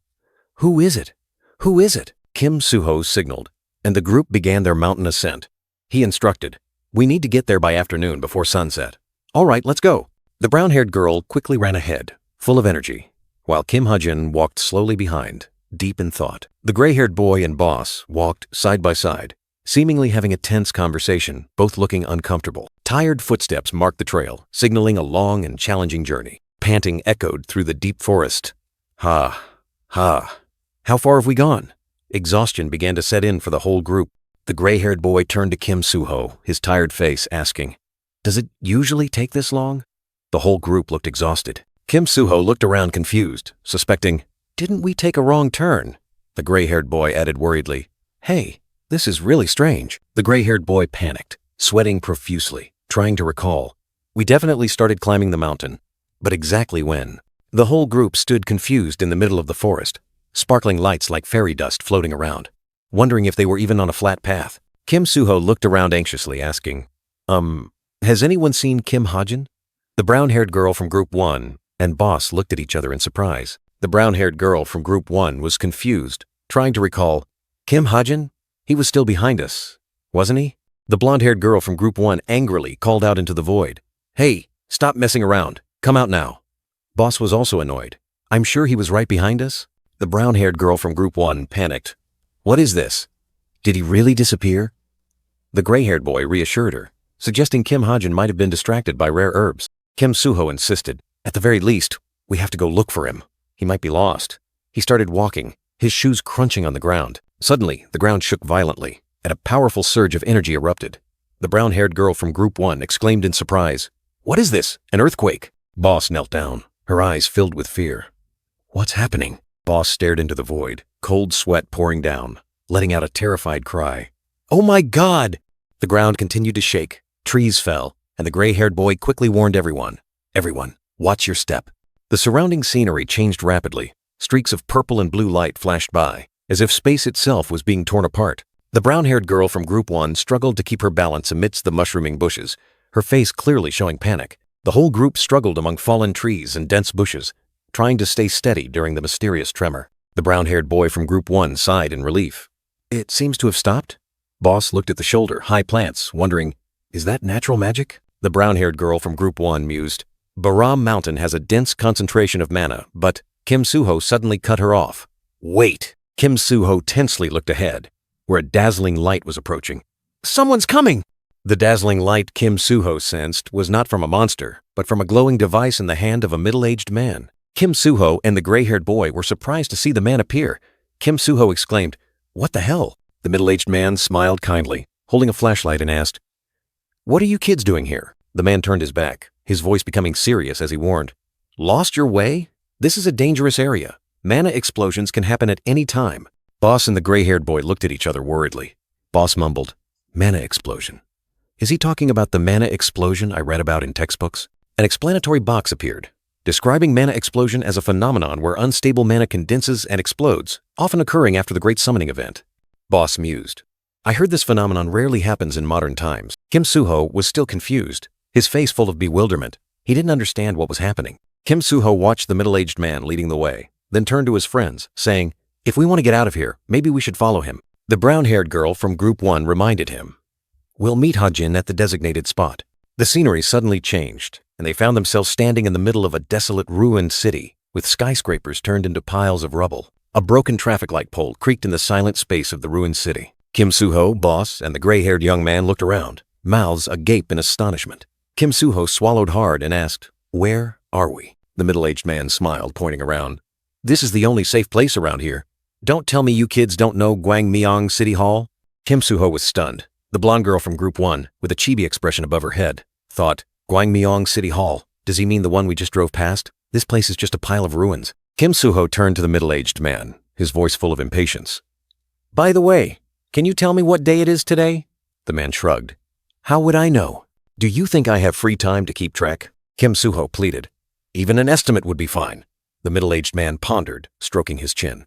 S1: "Who is it? Who is it?" Kim Soo-ho signaled, and the group began their mountain ascent. He instructed, "We need to get there by afternoon before sunset." "All right, let's go." The brown-haired girl quickly ran ahead, full of energy, while Kim Ha-jin walked slowly behind, deep in thought. The gray-haired boy and boss walked side by side, seemingly having a tense conversation, both looking uncomfortable. Tired footsteps marked the trail, signaling a long and challenging journey. Panting echoed through the deep forest. Ha, ha. How far have we gone? Exhaustion began to set in for the whole group. The gray-haired boy turned to Kim Soo-ho, his tired face asking, "Does it usually take this long?" The whole group looked exhausted. Kim Soo-ho looked around confused, suspecting, "Didn't we take a wrong turn?" The gray-haired boy added worriedly, "Hey, this is really strange." The gray-haired boy panicked, sweating profusely, trying to recall. "We definitely started climbing the mountain, but exactly when?" The whole group stood confused in the middle of the forest, sparkling lights like fairy dust floating around, wondering if they were even on a flat path. Kim Soo-ho looked around anxiously, asking, has anyone seen Kim Ha-jin?" The brown-haired girl from Group 1 and Boss looked at each other in surprise. The brown-haired girl from Group 1 was confused, trying to recall, "Kim Ha-jin? He was still behind us, wasn't he?" The blonde-haired girl from Group 1 angrily called out into the void, "Hey, stop messing around. Come out now." Boss was also annoyed. "I'm sure he was right behind us." The brown-haired girl from Group 1 panicked. "What is this? Did he really disappear?" The gray-haired boy reassured her, suggesting Kim Ha-jin might have been distracted by rare herbs. Kim Soo-ho insisted, "At the very least, we have to go look for him. He might be lost." He started walking, his shoes crunching on the ground. Suddenly, the ground shook violently, and a powerful surge of energy erupted. The brown-haired girl from Group 1 exclaimed in surprise, "What is this? An earthquake?" Boss knelt down, her eyes filled with fear. "What's happening?" Boss stared into the void, cold sweat pouring down, letting out a terrified cry. "Oh my God!" The ground continued to shake, trees fell, and the gray-haired boy quickly warned everyone, watch your step." The surrounding scenery changed rapidly. Streaks of purple and blue light flashed by, as if space itself was being torn apart. The brown-haired girl from Group 1 struggled to keep her balance amidst the mushrooming bushes, her face clearly showing panic. The whole group struggled among fallen trees and dense bushes, trying to stay steady during the mysterious tremor. The brown-haired boy from Group 1 sighed in relief. "It seems to have stopped." Boss looked at the shoulder-high plants, wondering, "Is that natural magic?" The brown-haired girl from Group 1 mused, "Baram Mountain has a dense concentration of mana, but—" Kim Soo-ho suddenly cut her off. "Wait!" Kim Soo-ho tensely looked ahead, where a dazzling light was approaching. "Someone's coming!" The dazzling light Kim Soo-ho sensed was not from a monster, but from a glowing device in the hand of a middle-aged man. Kim Soo-ho and the gray-haired boy were surprised to see the man appear. Kim Soo-ho exclaimed, "What the hell?" The middle-aged man smiled kindly, holding a flashlight, and asked, "What are you kids doing here?" The man turned his back, his voice becoming serious as he warned, "Lost your way? This is a dangerous area. Mana explosions can happen at any time." Boss and the gray-haired boy looked at each other worriedly. Boss mumbled, "Mana explosion. Is he talking about the mana explosion I read about in textbooks?" An explanatory box appeared, describing mana explosion as a phenomenon where unstable mana condenses and explodes, often occurring after the Great Summoning event. Boss mused, "I heard this phenomenon rarely happens in modern times." Kim Soo-ho was still confused, his face full of bewilderment. He didn't understand what was happening. Kim Soo-ho watched the middle-aged man leading the way, then turned to his friends, saying, "If we want to get out of here, maybe we should follow him." The brown-haired girl from Group 1 reminded him, "We'll meet Hajin at the designated spot." The scenery suddenly changed, and they found themselves standing in the middle of a desolate, ruined city, with skyscrapers turned into piles of rubble. A broken traffic light pole creaked in the silent space of the ruined city. Kim Soo-ho, boss, and the gray-haired young man looked around, mouths agape in astonishment. Kim Soo-ho swallowed hard and asked, "Where are we?" The middle-aged man smiled, pointing around. "This is the only safe place around here. Don't tell me you kids don't know Gwangmyeong City Hall?" Kim Soo-ho was stunned. The blonde girl from Group 1, with a chibi expression above her head, thought, "Gwangmyeong City Hall? Does he mean the one we just drove past? This place is just a pile of ruins." Kim Soo-ho turned to the middle-aged man, his voice full of impatience. "By the way, can you tell me what day it is today?" The man shrugged. "How would I know? Do you think I have free time to keep track?" Kim Soo-ho pleaded. "Even an estimate would be fine." The middle-aged man pondered, stroking his chin.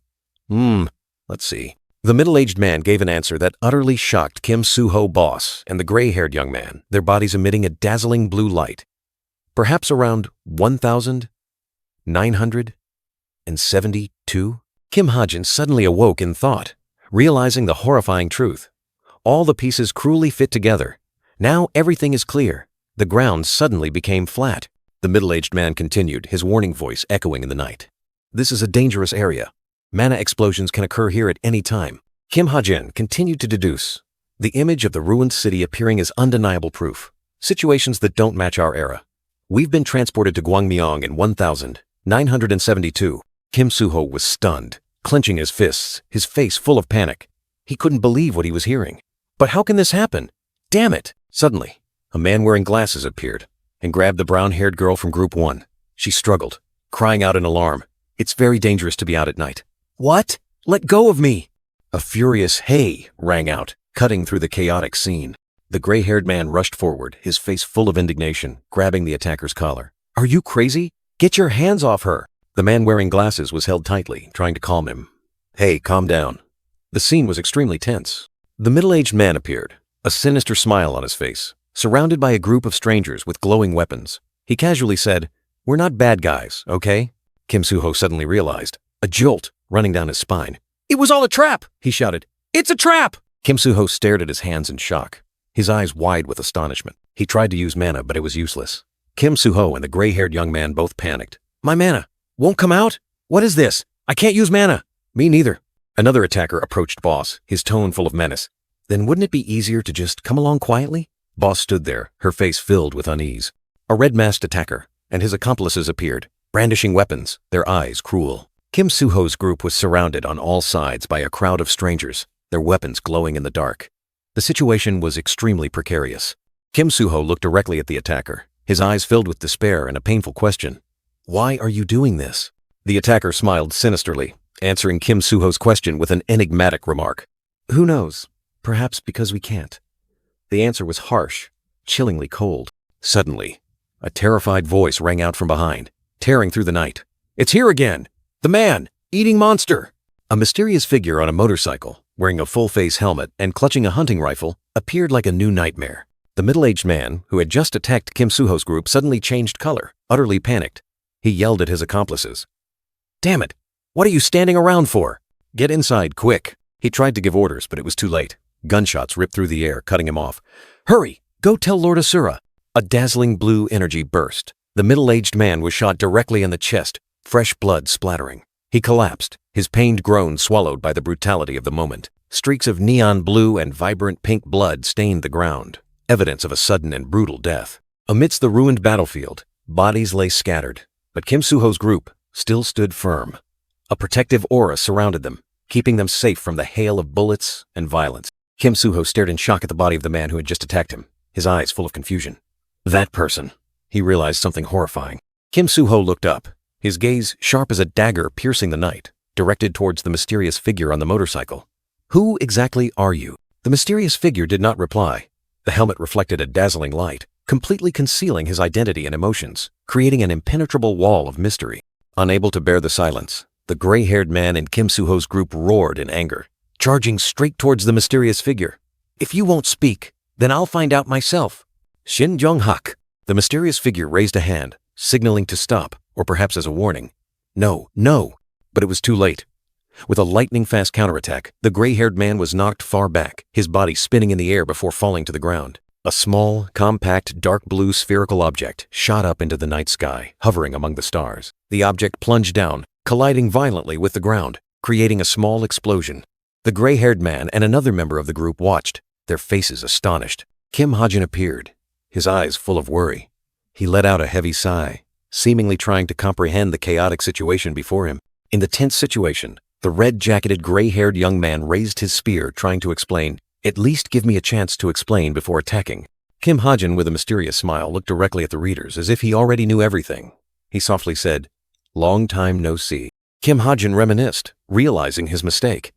S1: Let's see." The middle-aged man gave an answer that utterly shocked Kim Soo-ho, boss, and the gray-haired young man, their bodies emitting a dazzling blue light. "Perhaps around 1,972? Kim Hajin suddenly awoke in thought, realizing the horrifying truth. All the pieces cruelly fit together. Now everything is clear. The ground suddenly became flat. The middle-aged man continued, his warning voice echoing in the night. "This is a dangerous area. Mana explosions can occur here at any time." Kim Hajin continued to deduce, the image of the ruined city appearing as undeniable proof. Situations that don't match our era. "We've been transported to Gwangmyeong in 1,972. Kim Soo-ho was stunned, clenching his fists, his face full of panic. He couldn't believe what he was hearing. But how can this happen? Damn it! Suddenly, a man wearing glasses appeared and grabbed the brown-haired girl from Group 1. She struggled, crying out in alarm. "It's very dangerous to be out at night." "What? Let go of me!" A furious "Hey!" rang out, cutting through the chaotic scene. The gray-haired man rushed forward, his face full of indignation, grabbing the attacker's collar. "Are you crazy? Get your hands off her!" The man wearing glasses was held tightly, trying to calm him. "Hey, calm down." The scene was extremely tense. The middle-aged man appeared, a sinister smile on his face, surrounded by a group of strangers with glowing weapons. He casually said, "We're not bad guys, okay?" Kim Soo-ho suddenly realized, a jolt running down his spine. "It was all a trap!" he shouted. "It's a trap!" Kim Soo-ho stared at his hands in shock, his eyes wide with astonishment. He tried to use mana, but it was useless. Kim Soo-ho and the gray-haired young man both panicked. "My mana won't come out? What is this? I can't use mana." "Me neither." Another attacker approached Boss, his tone full of menace. "Then wouldn't it be easier to just come along quietly?" Boss stood there, her face filled with unease. A red-masked attacker and his accomplices appeared, brandishing weapons, their eyes cruel. Kim Soo-ho's group was surrounded on all sides by a crowd of strangers, their weapons glowing in the dark. The situation was extremely precarious. Kim Soo-ho looked directly at the attacker, his eyes filled with despair and a painful question. "Why are you doing this?" The attacker smiled sinisterly, answering Kim Soo-ho's question with an enigmatic remark. "Who knows? Perhaps because we can't." The answer was harsh, chillingly cold. Suddenly, a terrified voice rang out from behind, tearing through the night. "It's here again! The man-eating monster!" A mysterious figure on a motorcycle, wearing a full-face helmet and clutching a hunting rifle, appeared like a new nightmare. The middle-aged man, who had just attacked Kim Soo-ho's group, suddenly changed color, utterly panicked. He yelled at his accomplices. "Damn it! What are you standing around for? Get inside, quick!" He tried to give orders, but it was too late. Gunshots ripped through the air, cutting him off. "Hurry! Go tell Lord Asura!" A dazzling blue energy burst. The middle-aged man was shot directly in the chest, fresh blood splattering. He collapsed, his pained groan swallowed by the brutality of the moment. Streaks of neon blue and vibrant pink blood stained the ground, evidence of a sudden and brutal death. Amidst the ruined battlefield, bodies lay scattered, but Kim Soo-ho's group still stood firm. A protective aura surrounded them, keeping them safe from the hail of bullets and violence. Kim Soo-ho stared in shock at the body of the man who had just attacked him, his eyes full of confusion. That person. He realized something horrifying. Kim Soo-ho looked up, his gaze sharp as a dagger piercing the night, directed towards the mysterious figure on the motorcycle. "Who exactly are you?" The mysterious figure did not reply. The helmet reflected a dazzling light, completely concealing his identity and emotions, creating an impenetrable wall of mystery. Unable to bear the silence, the gray-haired man in Kim Soo-ho's group roared in anger, charging straight towards the mysterious figure. "If you won't speak, then I'll find out myself." "Shin Jong-hak." The mysterious figure raised a hand, signaling to stop, or perhaps as a warning. "No, no." But it was too late. With a lightning-fast counterattack, the gray-haired man was knocked far back, his body spinning in the air before falling to the ground. A small, compact, dark blue spherical object shot up into the night sky, hovering among the stars. The object plunged down, colliding violently with the ground, creating a small explosion. The gray-haired man and another member of the group watched, their faces astonished. Kim Ha-jin appeared, his eyes full of worry. He let out a heavy sigh, seemingly trying to comprehend the chaotic situation before him. In the tense situation, the red-jacketed, gray-haired young man raised his spear, trying to explain. "At least give me a chance to explain before attacking." Kim Ha-jin, with a mysterious smile, looked directly at the readers, as if he already knew everything. He softly said, "Long time no see." Kim Ha-jin reminisced, realizing his mistake.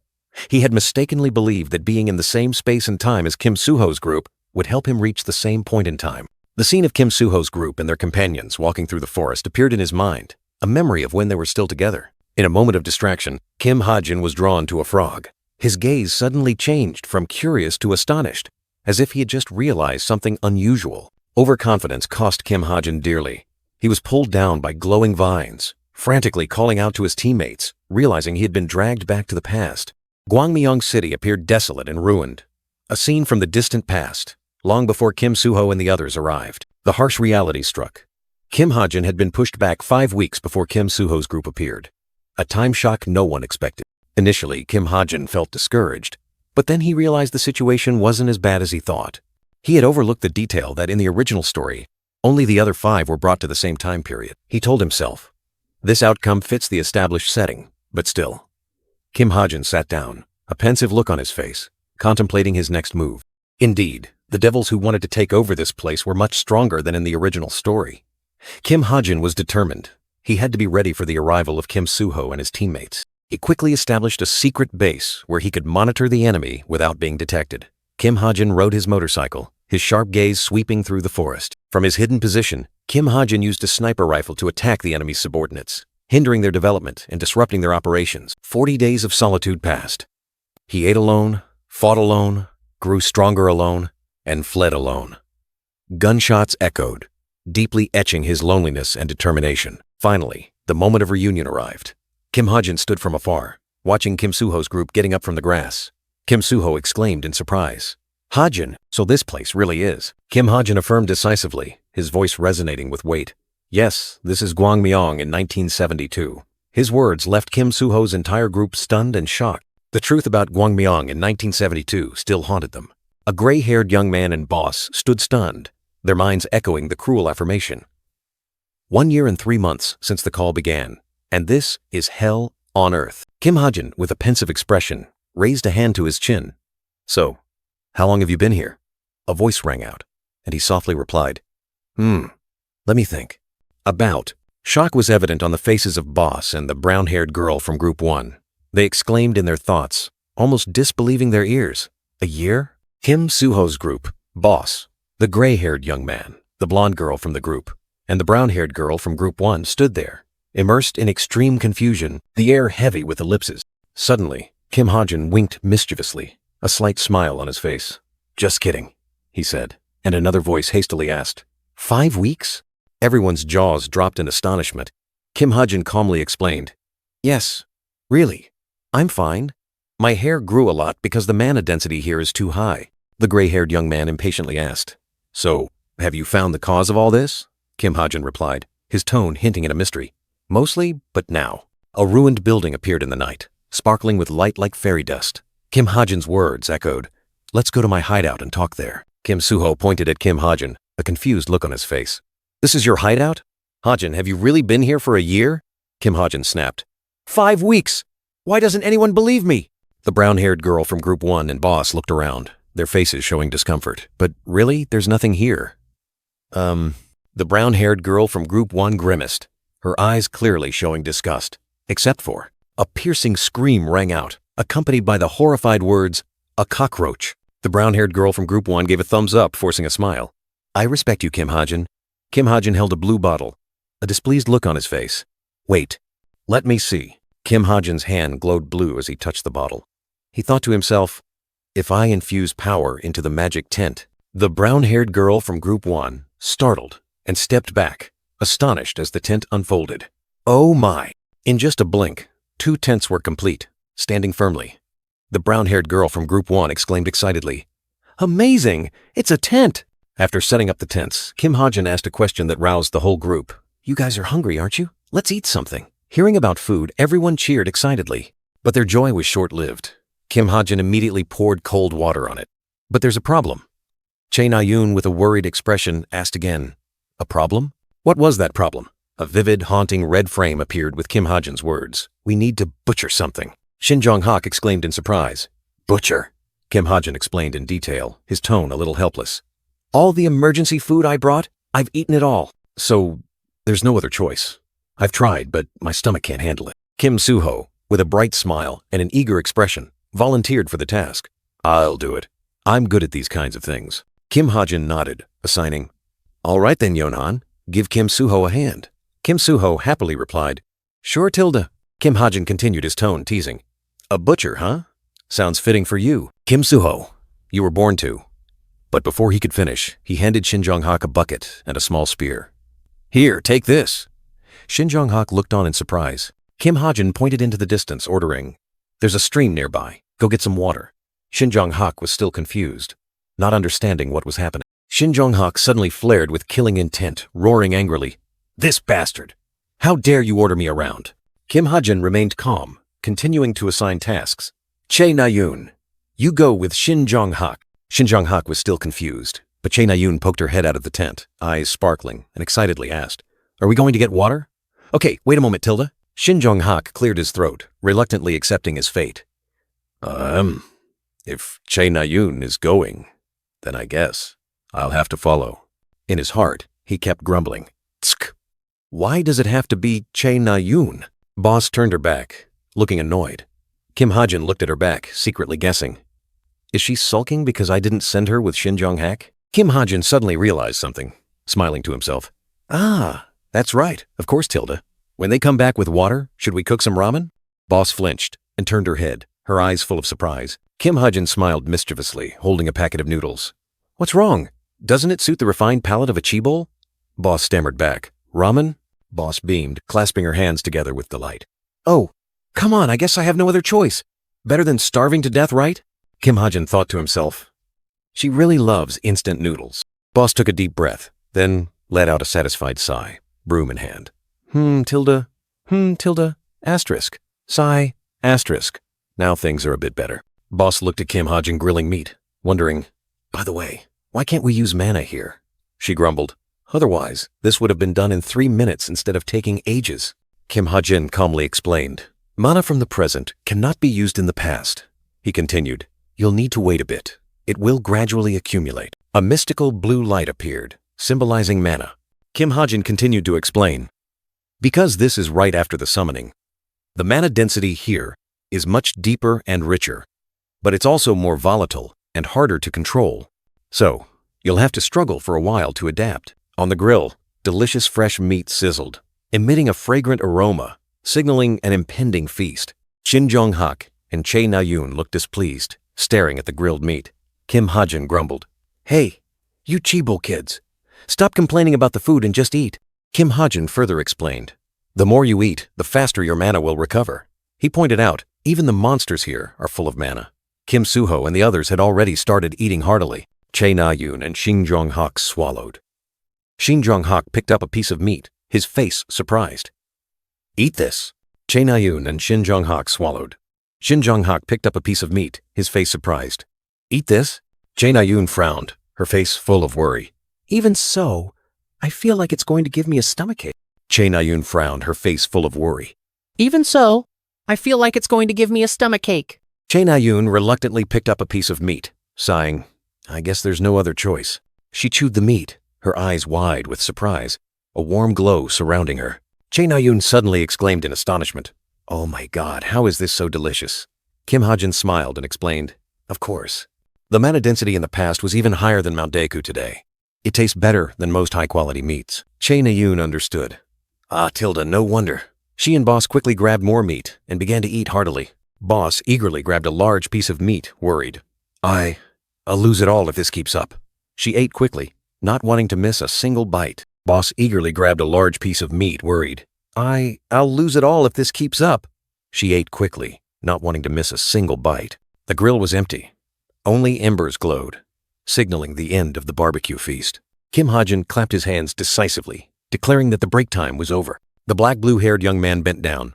S1: He had mistakenly believed that being in the same space and time as Kim Soo-ho's group would help him reach the same point in time. The scene of Kim Soo-ho's group and their companions walking through the forest appeared in his mind, a memory of when they were still together. In a moment of distraction, Kim Ha-jin was drawn to a frog. His gaze suddenly changed from curious to astonished, as if he had just realized something unusual. Overconfidence cost Kim Ha-jin dearly. He was pulled down by glowing vines, frantically calling out to his teammates, realizing he had been dragged back to the past. Gwangmyeong City appeared desolate and ruined, a scene from the distant past, long before Kim Soo-ho and the others arrived. The harsh reality struck. Kim Ha-jin had been pushed back 5 weeks before Kim Soo-ho's group appeared, a time shock no one expected. Initially, Kim Ha-jin felt discouraged, but then he realized the situation wasn't as bad as he thought. He had overlooked the detail that in the original story, only the other 5 were brought to the same time period. He told himself, this outcome fits the established setting, but still. Kim Ha-jin sat down, a pensive look on his face, contemplating his next move. Indeed, the devils who wanted to take over this place were much stronger than in the original story. Kim Ha-jin was determined. He had to be ready for the arrival of Kim Soo-ho and his teammates. He quickly established a secret base where he could monitor the enemy without being detected. Kim Ha-jin rode his motorcycle, his sharp gaze sweeping through the forest. From his hidden position, Kim Ha-jin used a sniper rifle to attack the enemy's subordinates, hindering their development and disrupting their operations. 40 days of solitude passed. He ate alone, fought alone, grew stronger alone, and fled alone. Gunshots echoed, deeply etching his loneliness and determination. Finally, the moment of reunion arrived. Kim Ha-jin stood from afar, watching Kim Soo-ho's group getting up from the grass. Kim Soo-ho exclaimed in surprise, "Ha-jin, so this place really is." Kim Ha-jin affirmed decisively, his voice resonating with weight. "Yes, this is Gwangmyeong in 1972. His words left Kim Soo-ho's entire group stunned and shocked. The truth about Gwangmyeong in 1972 still haunted them. A gray-haired young man and boss stood stunned, their minds echoing the cruel affirmation. 1 year and 3 months since the call began, and this is hell on earth. Kim Ha-jin, with a pensive expression, raised a hand to his chin. "So, how long have you been here?" A voice rang out, and he softly replied, Let me think." About. Shock was evident on the faces of Boss and the brown-haired girl from Group 1. They exclaimed in their thoughts, almost disbelieving their ears. "A year?" Kim Soo-ho's group, Boss, the gray-haired young man, the blonde girl from the group, and the brown-haired girl from Group 1 stood there, immersed in extreme confusion, the air heavy with ellipses. Suddenly, Kim Ha-jin winked mischievously, a slight smile on his face. "Just kidding," he said, and another voice hastily asked, 5 weeks? Everyone's jaws dropped in astonishment. Kim Ha-jin calmly explained, "Yes, really, I'm fine. My hair grew a lot because the mana density here is too high." The gray-haired young man impatiently asked, "So, have you found the cause of all this?" Kim Ha-jin replied, his tone hinting at a mystery. "Mostly, but now." A ruined building appeared in the night, sparkling with light like fairy dust. Kim Ha-jin's words echoed, "Let's go to my hideout and talk there." Kim Soo-ho pointed at Kim Ha-jin, a confused look on his face. "This is your hideout? Ha-jin, have you really been here for a year?" Kim Ha-jin snapped. 5 weeks! Why doesn't anyone believe me?" The brown-haired girl from Group 1 and Boss looked around, their faces showing discomfort. "But really, there's nothing here." The brown-haired girl from Group 1 grimaced, her eyes clearly showing disgust. Except for, a piercing scream rang out, accompanied by the horrified words, "A cockroach." The brown-haired girl from Group 1 gave a thumbs up, forcing a smile. "I respect you, Kim Ha-jin." Kim Ha-jin held a blue bottle, a displeased look on his face. "Wait, let me see." Kim Ha-jin's hand glowed blue as he touched the bottle. He thought to himself, "If I infuse power into the magic tent." The brown-haired girl from Group 1, startled, and stepped back, astonished as the tent unfolded. Oh my! In just a blink, 2 tents were complete, standing firmly. The brown-haired girl from Group 1 exclaimed excitedly, "Amazing! It's a tent!" After setting up the tents, Kim Ha-jin asked a question that roused the whole group. "You guys are hungry, aren't you? Let's eat something." Hearing about food, everyone cheered excitedly. But their joy was short-lived. Kim Ha-jin immediately poured cold water on it. "But there's a problem." Chae Na-yoon, with a worried expression, asked again, "A problem?" What was that problem? A vivid, haunting red frame appeared with Kim Ha-jin's words. "We need to butcher something." Shin Jong-hak exclaimed in surprise. "Butcher?" Kim Ha-jin explained in detail, his tone a little helpless. "All the emergency food I brought? I've eaten it all." "So, there's no other choice. I've tried, but my stomach can't handle it." Kim Soo-ho, with a bright smile and an eager expression, volunteered for the task. "I'll do it. I'm good at these kinds of things." Kim Ha-jin nodded, assigning, "All right then, Yeonhan, give Kim Soo-ho a hand." Kim Soo-ho happily replied, "Sure, Tilda." Kim Ha-jin continued, his tone teasing, "A butcher, huh? Sounds fitting for you. Kim Soo-ho, you were born to." But before he could finish, he handed Shin Jong-hak a bucket and a small spear. "Here, take this." Shin Jong-hak looked on in surprise. Kim Ha-jin pointed into the distance, ordering, "There's a stream nearby. Go get some water." Shin Jong-hak was still confused, not understanding what was happening. Shin Jong-hak suddenly flared with killing intent, roaring angrily, "This bastard! How dare you order me around?" Kim Ha-jin remained calm, continuing to assign tasks. "Chae Na-yoon, you go with Shin Jong-hak." Shin Jong-hak was still confused, but Chae Na-yoon poked her head out of the tent, eyes sparkling, and excitedly asked, "Are we going to get water?" "Okay, wait a moment, Tilda." Shin Jong-hak cleared his throat, reluctantly accepting his fate. If Chae Na-yoon is going, then I guess I'll have to follow." In his heart, he kept grumbling, "Tsk! Why does it have to be Chae Na-yoon?" Boss turned her back, looking annoyed. Kim Ha-jin looked at her back, secretly guessing, "Is she sulking because I didn't send her with Shin Jong-hak?" Kim Ha-jin suddenly realized something, smiling to himself. "Ah, that's right. Of course, Tilda. When they come back with water, should we cook some ramen?" Boss flinched and turned her head, her eyes full of surprise. Kim Ha-jin smiled mischievously, holding a packet of noodles. "What's wrong? Doesn't it suit the refined palate of a chi-bowl?" Boss stammered back. "Ramen?" Boss beamed, clasping her hands together with delight. "Oh, come on, I guess I have no other choice. Better than starving to death, right?" Kim Ha-jin thought to himself. She really loves instant noodles. Boss took a deep breath, then let out a satisfied sigh, broom in hand. Tilda, asterisk, sigh, asterisk. Now things are a bit better. Boss looked at Kim Ha-jin grilling meat, wondering, "By the way, why can't we use manna here?" She grumbled, "Otherwise, this would have been done in 3 minutes instead of taking ages." Kim Ha-jin calmly explained, "Mana from the present cannot be used in the past." He continued, "You'll need to wait a bit. It will gradually accumulate." A mystical blue light appeared, symbolizing mana. Kim Ha-jin continued to explain, "Because this is right after the summoning, the mana density here is much deeper and richer, but it's also more volatile and harder to control. So, you'll have to struggle for a while to adapt." On the grill, delicious fresh meat sizzled, emitting a fragrant aroma, signaling an impending feast. Shin Jong-hak and Chae Na-yoon looked displeased, staring at the grilled meat. Kim Ha-jin grumbled, "Hey, you chi-bowl kids, stop complaining about the food and just eat." Kim Ha-jin further explained, "The more you eat, the faster your mana will recover." He pointed out, even the monsters here are full of mana. Kim Soo-ho and the others had already started eating heartily. Chae Na-yoon and Shin Jong-hak swallowed. Shin Jong-hak picked up a piece of meat, his face surprised. "Eat this." Chae Na-yoon and Shin Jong-hak swallowed. Shin Jong-hak picked up a piece of meat, his face surprised. "Eat this?" Chae Na-yoon frowned, her face full of worry. "Even so, I feel like it's going to give me a stomachache." Chae Na-yoon frowned, her face full of worry.
S2: "Even so, I feel like it's going to give me a stomachache."
S1: Chae Na-yoon reluctantly picked up a piece of meat, sighing, "I guess there's no other choice." She chewed the meat, her eyes wide with surprise, a warm glow surrounding her. Chae Na-yoon suddenly exclaimed in astonishment, "Oh my God, how is this so delicious?" Kim Ha-jin smiled and explained, "Of course. The mana density in the past was even higher than Mount Deku today. It tastes better than most high-quality meats." Chae Na-yoon understood. "Ah, Tilda, no wonder." She and Boss quickly grabbed more meat and began to eat heartily. Boss eagerly grabbed a large piece of meat, worried. I'll lose it all if this keeps up." She ate quickly, not wanting to miss a single bite. Boss eagerly grabbed a large piece of meat, worried. I'll lose it all if this keeps up." She ate quickly, not wanting to miss a single bite. The grill was empty. Only embers glowed, signaling the end of the barbecue feast. Kim Ha-jin clapped his hands decisively, declaring that the break time was over. The black blue-haired young man bent down,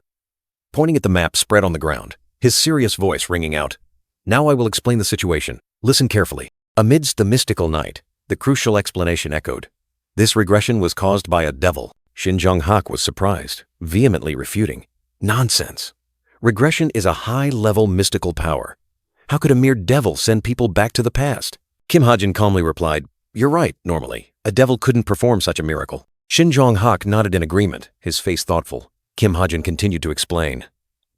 S1: pointing at the map spread on the ground, his serious voice ringing out. Now I will explain the situation. Listen carefully. Amidst the mystical night, the crucial explanation echoed. This regression was caused by a devil. Shin Jong-hak was surprised, vehemently refuting. Nonsense. Regression is a high-level mystical power. How could a mere devil send people back to the past? Kim Ha-jin calmly replied, You're right, normally. A devil couldn't perform such a miracle. Shin Jong-hak nodded in agreement, his face thoughtful. Kim Ha-jin continued to explain.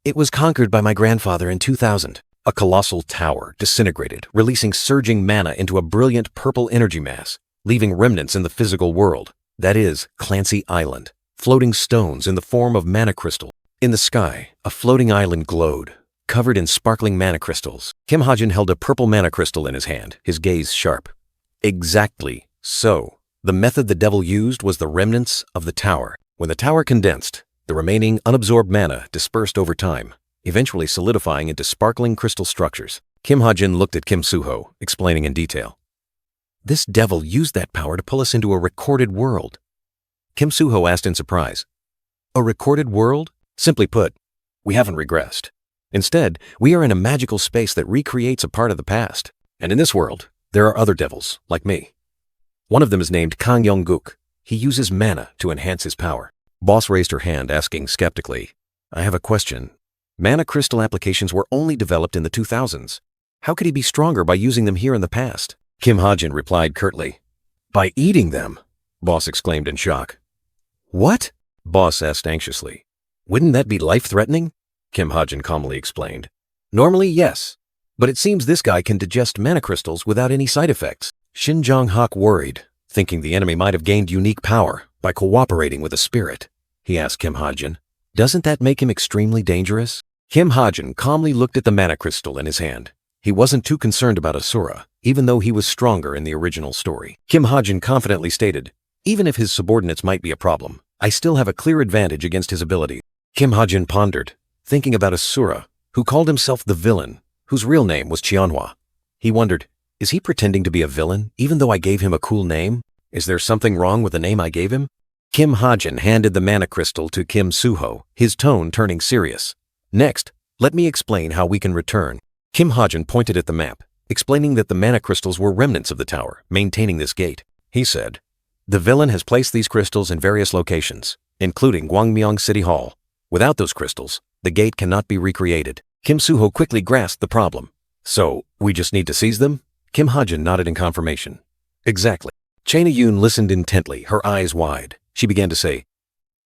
S1: It was conquered by my grandfather in 2000. A colossal tower disintegrated, releasing surging mana into a brilliant purple energy mass, leaving remnants in the physical world. That is, Clancy Island. Floating stones in the form of mana crystal. In the sky, a floating island glowed, covered in sparkling mana crystals. Kim Ha-jin held a purple mana crystal in his hand, his gaze sharp. Exactly so. The method the devil used was the remnants of the tower. When the tower condensed, the remaining unabsorbed mana dispersed over time, eventually solidifying into sparkling crystal structures. Kim Ha-jin looked at Kim Soo-ho, explaining in detail. This devil used that power to pull us into a recorded world. Kim Soo-ho asked in surprise. A recorded world? Simply put, we haven't regressed. Instead, we are in a magical space that recreates a part of the past. And in this world, there are other devils, like me. One of them is named Kang Yong-guk. He uses mana to enhance his power. Boss raised her hand, asking skeptically, I have a question. Mana crystal applications were only developed in the 2000s. How could he be stronger by using them here in the past? Kim Ha-jin replied curtly. By eating them, Boss exclaimed in shock. What? Boss asked anxiously. Wouldn't that be life-threatening? Kim Ha-jin calmly explained. Normally, yes. But it seems this guy can digest mana crystals without any side effects. Shin Jong-hak worried, thinking the enemy might have gained unique power by cooperating with a spirit. He asked Kim Ha-jin. Doesn't that make him extremely dangerous? Kim Ha-jin calmly looked at the mana crystal in his hand. He wasn't too concerned about Asura, even though he was stronger in the original story. Kim Ha-jin confidently stated, even if his subordinates might be a problem, I still have a clear advantage against his ability. Kim Ha-jin pondered, thinking about Asura, who called himself the villain, whose real name was Cheonhwa. He wondered, is he pretending to be a villain, even though I gave him a cool name? Is there something wrong with the name I gave him? Kim Ha-jin handed the mana crystal to Kim Soo-ho, his tone turning serious. Next, let me explain how we can return. Kim Ha-jin pointed at the map, explaining that the mana crystals were remnants of the tower, maintaining this gate. He said, the villain has placed these crystals in various locations, including Gwangmyeong City Hall. Without those crystals, the gate cannot be recreated. Kim Soo-ho quickly grasped the problem. So, we just need to seize them? Kim Ha-jin nodded in confirmation. Exactly. Chae Na-yoon listened intently, her eyes wide. She began to say,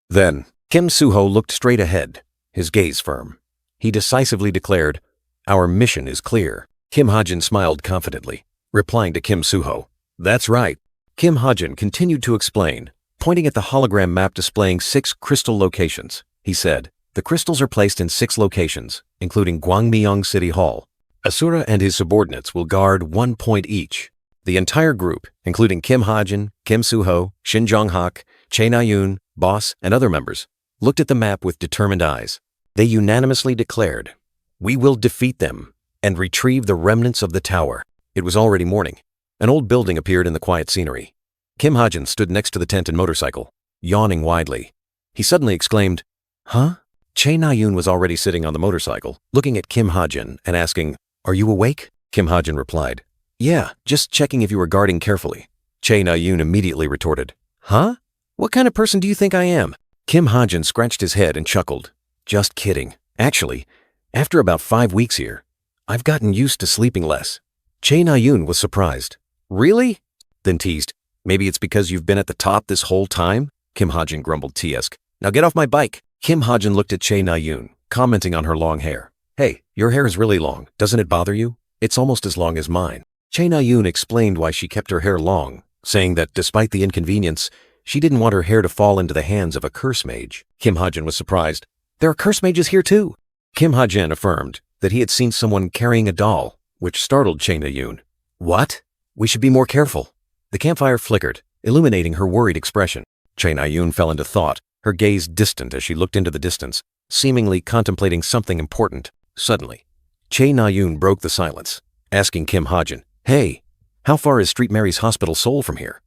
S1: Then, Kim Soo-ho looked straight ahead, his gaze firm. He decisively declared, Our mission is clear. Kim Ha-jin smiled confidently, replying to Kim Soo-ho, That's right. Kim Ha-jin continued to explain, pointing at the hologram map displaying 6 crystal locations. He said, The crystals are placed in 6 locations, including Gwangmyeong City Hall. Asura and his subordinates will guard 1 point each. The entire group, including Kim Ha-jin, Kim Soo-ho, Shin Jong-hak, Chae Na-yoon, Boss, and other members, looked at the map with determined eyes. They unanimously declared, We will defeat them and retrieve the remnants of the tower. It was already morning. An old building appeared in the quiet scenery. Kim Ha-jin stood next to the tent and motorcycle, yawning widely. He suddenly exclaimed, Huh? Chae Na-yoon was already sitting on the motorcycle, looking at Kim Ha-jin and asking, Are you awake? Kim Ha-jin replied, Yeah, just checking if you were guarding carefully. Chae Na-yoon immediately retorted, Huh? What kind of person do you think I am? Kim Ha-jin scratched his head and chuckled. Just kidding. Actually, after about 5 weeks here, I've gotten used to sleeping less. Chae Na-yoon was surprised. Really? Then teased, Maybe it's because you've been at the top this whole time? Kim Ha-jin grumbled T-esque. Now get off my bike. Kim Ha-jin looked at Chae Na-yoon, commenting on her long hair. Hey, your hair is really long. Doesn't it bother you? It's almost as long as mine. Chae Na-yoon explained why she kept her hair long, saying that despite the inconvenience, she didn't want her hair to fall into the hands of a curse mage. Kim Ha-jin was surprised. There are curse mages here too. Kim Ha-jin affirmed that he had seen someone carrying a doll, which startled Chae Na-yoon. What? We should be more careful. The campfire flickered, illuminating her worried expression. Chae Na-yoon fell into thought, her gaze distant as she looked into the distance. seemingly contemplating something important. Suddenly, Che Na-yoon broke the silence, asking Kim Ha-jin, "Hey, how far is Street Mary's Hospital Seoul from here?"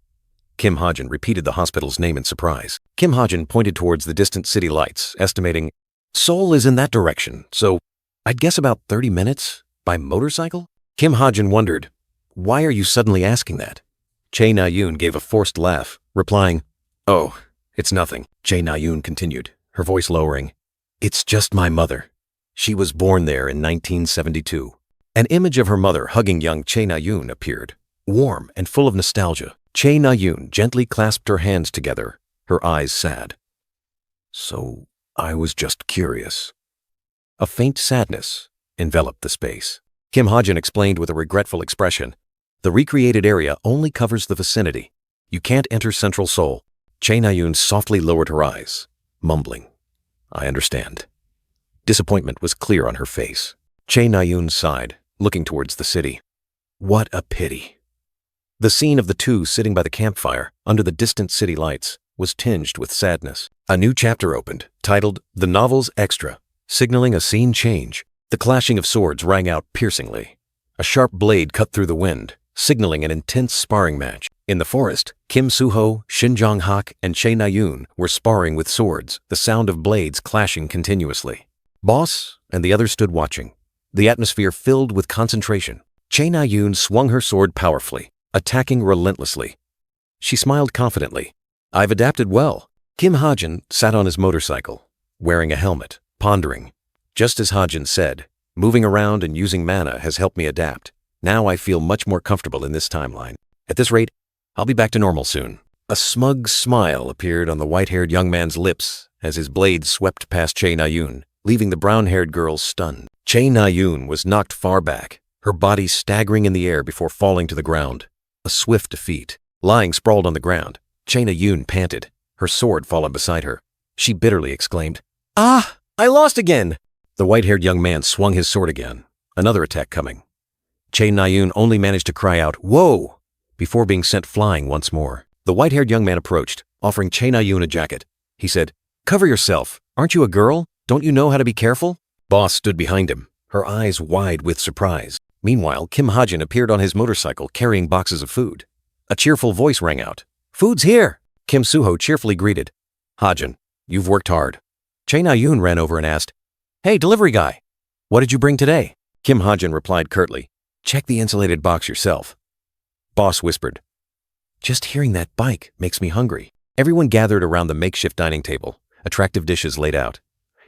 S1: Kim Ha-jin repeated the hospital's name in surprise. Kim Ha-jin pointed towards the distant city lights, estimating, "Seoul is in that direction, so I'd guess about 30 minutes by motorcycle?" Kim Ha-jin wondered, "Why are you suddenly asking that?" Che Na-yoon gave a forced laugh, replying, "Oh, it's nothing." Che Na-yoon continued, her voice lowering, "It's just my mother. She was born there in 1972. An image of her mother hugging young Che Na-yoon appeared, warm and full of nostalgia. Che Na-yoon gently clasped her hands together, her eyes sad. "So, I was just curious." A faint sadness enveloped the space. Kim Ha-jin explained with a regretful expression, "The recreated area only covers the vicinity. You can't enter Central Seoul." Che Na-yoon softly lowered her eyes, mumbling, "I understand." Disappointment was clear on her face. Che Na-yoon sighed, looking towards the city. What a pity. The scene of the two sitting by the campfire, under the distant city lights, was tinged with sadness. A new chapter opened, titled The Novels Extra, signaling a scene change. The clashing of swords rang out piercingly. A sharp blade cut through the wind, signaling an intense sparring match. In the forest, Kim Soo-ho, Shin Jong-hak, and Che Na-yoon were sparring with swords, the sound of blades clashing continuously. Boss and the others stood watching, the atmosphere filled with concentration. Che Na-yoon swung her sword powerfully, attacking relentlessly. She smiled confidently. "I've adapted well." Kim Ha-jin sat on his motorcycle, wearing a helmet, pondering. "Just as Ha-jin said, moving around and using mana has helped me adapt. Now I feel much more comfortable in this timeline. At this rate, I'll be back to normal soon." A smug smile appeared on the white-haired young man's lips as his blade swept past Che Na-yoon, leaving the brown-haired girl stunned. Che Na-yoon was knocked far back, her body staggering in the air before falling to the ground. A swift defeat. Lying sprawled on the ground, Che Na-yoon panted, her sword fallen beside her. She bitterly exclaimed, "Ah, I lost again!" The white-haired young man swung his sword again, another attack coming. Che Na-yoon only managed to cry out, "Whoa!" before being sent flying once more. The white-haired young man approached, offering Che Na-yoon a jacket. He said, "Cover yourself. Aren't you a girl? Don't you know how to be careful?" Boss stood behind him, her eyes wide with surprise. Meanwhile, Kim Ha-jin appeared on his motorcycle carrying boxes of food. A cheerful voice rang out, "Food's here!" Kim Soo-ho cheerfully greeted, "Ha-jin, you've worked hard." Che Na-yoon ran over and asked, "Hey, delivery guy, what did you bring today?" Kim Ha-jin replied curtly, "Check the insulated box yourself." Boss whispered, "Just hearing that bike makes me hungry." Everyone gathered around the makeshift dining table, attractive dishes laid out.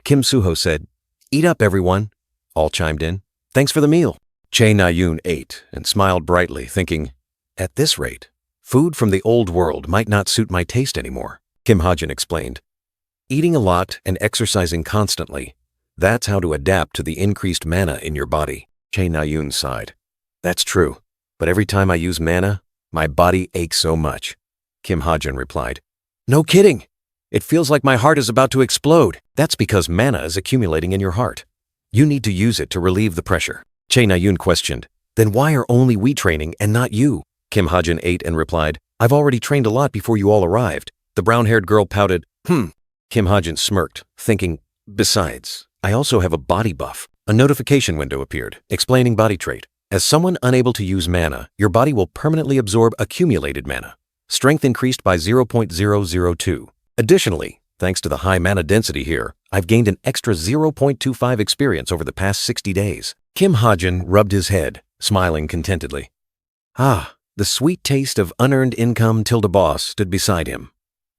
S1: Kim Soo-ho said, "Eat up, everyone." All chimed in, "Thanks for the meal." Che Na-yoon ate and smiled brightly, thinking, "At this rate, food from the old world might not suit my taste anymore." Kim Ha-jin explained, "Eating a lot and exercising constantly, that's how to adapt to the increased mana in your body." Che Na-yoon sighed, "That's true, but every time I use mana, my body aches so much." Kim Ha-jin replied, "No kidding. It feels like my heart is about to explode." "That's because mana is accumulating in your heart. You need to use it to relieve the pressure." Che Na-yoon questioned, "Then why are only we training and not you?" Kim Ha-jin ate and replied, "I've already trained a lot before you all arrived." The brown-haired girl pouted, Kim Ha-jin smirked, thinking, "Besides, I also have a body buff." A notification window appeared, explaining body trait. As someone unable to use mana, your body will permanently absorb accumulated mana. Strength increased by 0.002. Additionally, thanks to the high mana density here, I've gained an extra 0.25 experience over the past 60 days. Kim Ha-jin rubbed his head, smiling contentedly. Ah, the sweet taste of unearned income tilde boss stood beside him,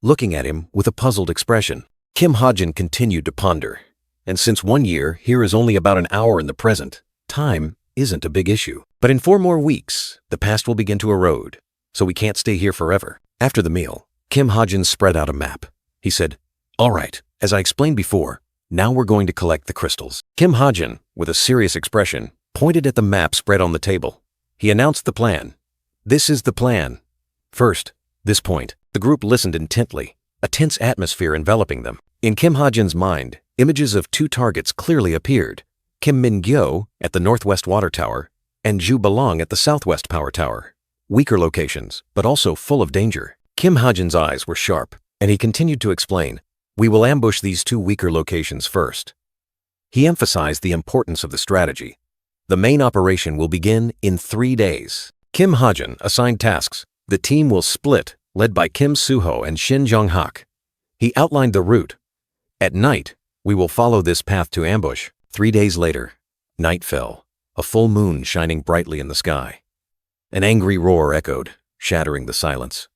S1: looking at him with a puzzled expression. Kim Ha-jin continued to ponder. And since 1 year here is only about an hour in the present, time isn't a big issue. But in 4 more weeks, the past will begin to erode, so we can't stay here forever. After the meal, Kim Ha-jin spread out a map. He said, "All right, as I explained before, now we're going to collect the crystals." Kim Ha-jin, with a serious expression, pointed at the map spread on the table. He announced the plan. "This is the plan. First, this point." The group listened intently, a tense atmosphere enveloping them. In Kim Ha-jin's mind, images of 2 targets clearly appeared. Kim Min-gyo at the Northwest Water Tower and Ju Balong at the Southwest Power Tower. Weaker locations, but also full of danger. Kim Ha-jin's eyes were sharp, and he continued to explain, We will ambush these two weaker locations first. He emphasized the importance of the strategy. The main operation will begin in 3 days. Kim Ha-jin assigned tasks. The team will split, led by Kim Soo-ho and Shin Jong-hak. He outlined the route. At night, we will follow this path to ambush. 3 days later, night fell, a full moon shining brightly in the sky. An angry roar echoed, shattering the silence.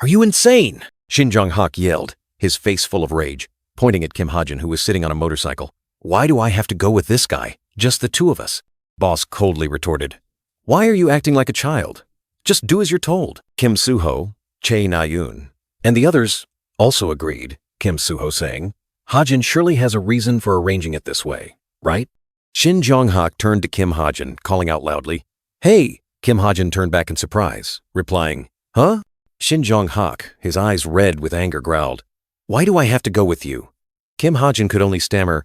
S2: Are you insane?
S1: Shin Jong-hak yelled, his face full of rage, pointing at Kim Ha-jin, who was sitting on a motorcycle. Why do I have to go with this guy? Just the two of us. Boss coldly retorted. Why are you acting like a child? Just do as you're told. Kim Soo-ho, Chae Na-yoon, and the others also agreed, Kim Soo-ho saying, Ha-jin surely has a reason for arranging it this way, right? Shin Jong-hak turned to Kim Ha-jin, calling out loudly, Hey! Kim Ha-jin turned back in surprise, replying, Huh? Shin Jong-hak, his eyes red with anger, growled, Why do I have to go with you? Kim Ha-jin could only stammer,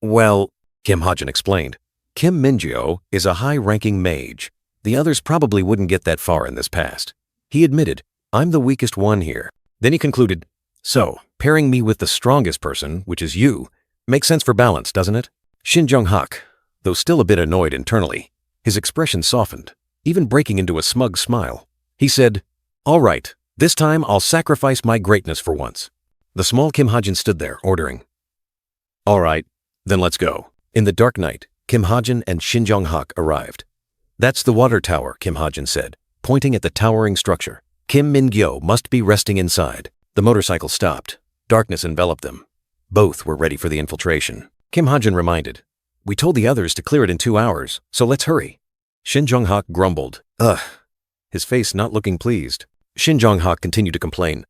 S1: Well, Kim Ha-jin explained, Kim Min-gyo is a high-ranking mage. The others probably wouldn't get that far in this past. He admitted, I'm the weakest one here. Then he concluded, So, pairing me with the strongest person, which is you, makes sense for balance, doesn't it? Shin Jong-hak, though still a bit annoyed internally, his expression softened, even breaking into a smug smile. He said, All right, this time I'll sacrifice my greatness for once. The small Kim Ha-jin stood there, ordering. All right, then let's go. In the dark night, Kim Ha-jin and Shin Jong-hak arrived. That's the water tower, Kim Ha-jin said, pointing at the towering structure. Kim Min-gyo must be resting inside. The motorcycle stopped. Darkness enveloped them. Both were ready for the infiltration. Kim Ha-jin reminded, We told the others to clear it in 2 hours, so let's hurry. Shin Jong-hak grumbled, Ugh, his face not looking pleased. Shin Jong-hak continued to complain,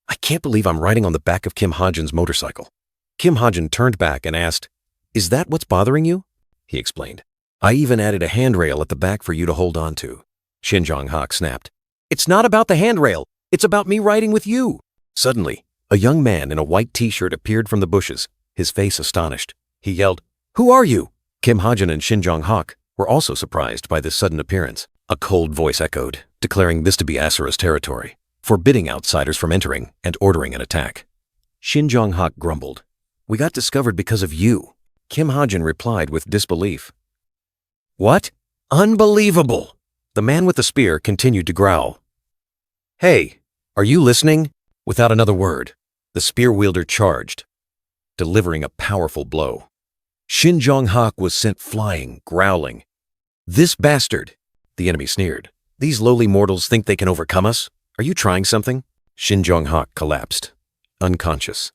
S1: I can't believe I'm riding on the back of Kim Ha-jin's motorcycle. Kim Ha-jin turned back and asked, Is that what's bothering you? He explained, I even added a handrail at the back for you to hold on to. Shin Jong-hak snapped, It's not about the handrail. It's about me riding with you. Suddenly, a young man in a white t-shirt appeared from the bushes, his face astonished. He yelled, Who are you? Kim Ha-jin and Shin Jong-hak were also surprised by this sudden appearance. A cold voice echoed, declaring this to be Asura's territory, forbidding outsiders from entering and ordering an attack. Shin Jong-hak grumbled, We got discovered because of you. Kim Ha-jin replied with disbelief. What? Unbelievable! The man with the spear continued to growl. Hey, are you listening? Without another word, the spear wielder charged, delivering a powerful blow. Shin Jong-hak was sent flying, growling. This bastard! The enemy sneered. These lowly mortals think they can overcome us? Are you trying something? Shin Jong-hak collapsed, unconscious.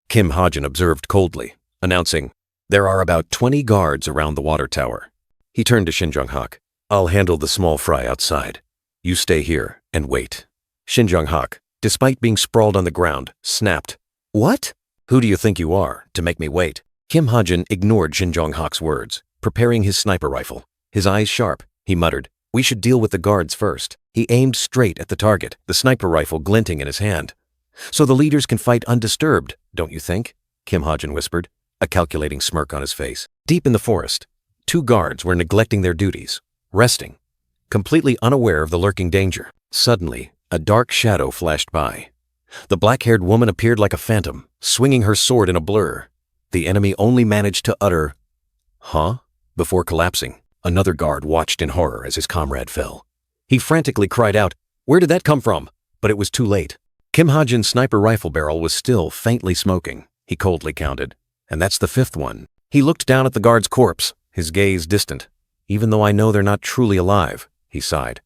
S1: Kim Ha-jin observed coldly, announcing, There are about 20 guards around the water tower. He turned to Shin Jong-hak. I'll handle the small fry outside. You stay here and wait. Shin Jong-hak, despite being sprawled on the ground, snapped. What? Who do you think you are, to make me wait? Kim Ha-jin ignored Shin Jong-hak's words, preparing his sniper rifle. His eyes sharp, he muttered, We should deal with the guards first. He aimed straight at the target, the sniper rifle glinting in his hand. So the leaders can fight undisturbed, don't you think? Kim Ha-jin whispered, a calculating smirk on his face. Deep in the forest, 2 guards were neglecting their duties, resting, completely unaware of the lurking danger. Suddenly, a dark shadow flashed by. The black-haired woman appeared like a phantom, swinging her sword in a blur. The enemy only managed to utter, Huh? Before collapsing. Another guard watched in horror as his comrade fell. He frantically cried out, Where did that come from? But it was too late. Kim Ha-jin's sniper rifle barrel was still faintly smoking, he coldly counted. And that's the 5th one. He looked down at the guard's corpse, his gaze distant. Even though I know they're not truly alive, he sighed.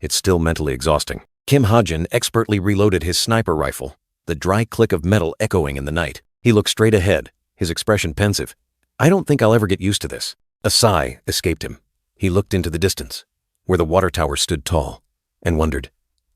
S1: It's still mentally exhausting. Kim Ha-jin expertly reloaded his sniper rifle, the dry click of metal echoing in the night. He looked straight ahead, his expression pensive. I don't think I'll ever get used to this. A sigh escaped him. He looked into the distance, where the water tower stood tall, and wondered,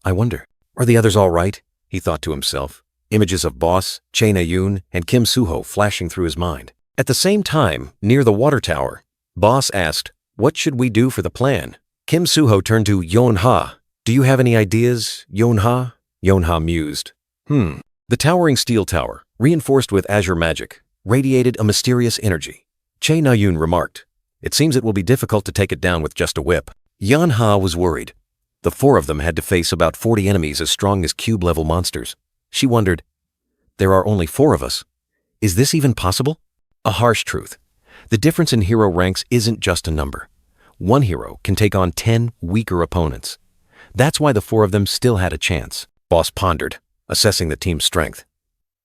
S1: I wonder, are the others all right? He thought to himself, images of Boss, Chae Na-yoon, and Kim Soo-ho flashing through his mind. At the same time, near the water tower, Boss asked, What should we do for the plan? Kim Soo-ho turned to Yeon-ha. Do you have any ideas, Yeon-ha? Yeon-ha mused. The towering steel tower, reinforced with azure magic, radiated a mysterious energy. Chae Na-yoon remarked, It seems it will be difficult to take it down with just a whip. Yeon-ha was worried. The 4 of them had to face about 40 enemies as strong as cube-level monsters. She wondered, There are only 4 of us. Is this even possible? A harsh truth. The difference in hero ranks isn't just a number. One hero can take on 10 weaker opponents. That's why the 4 of them still had a chance. Boss pondered, assessing the team's strength.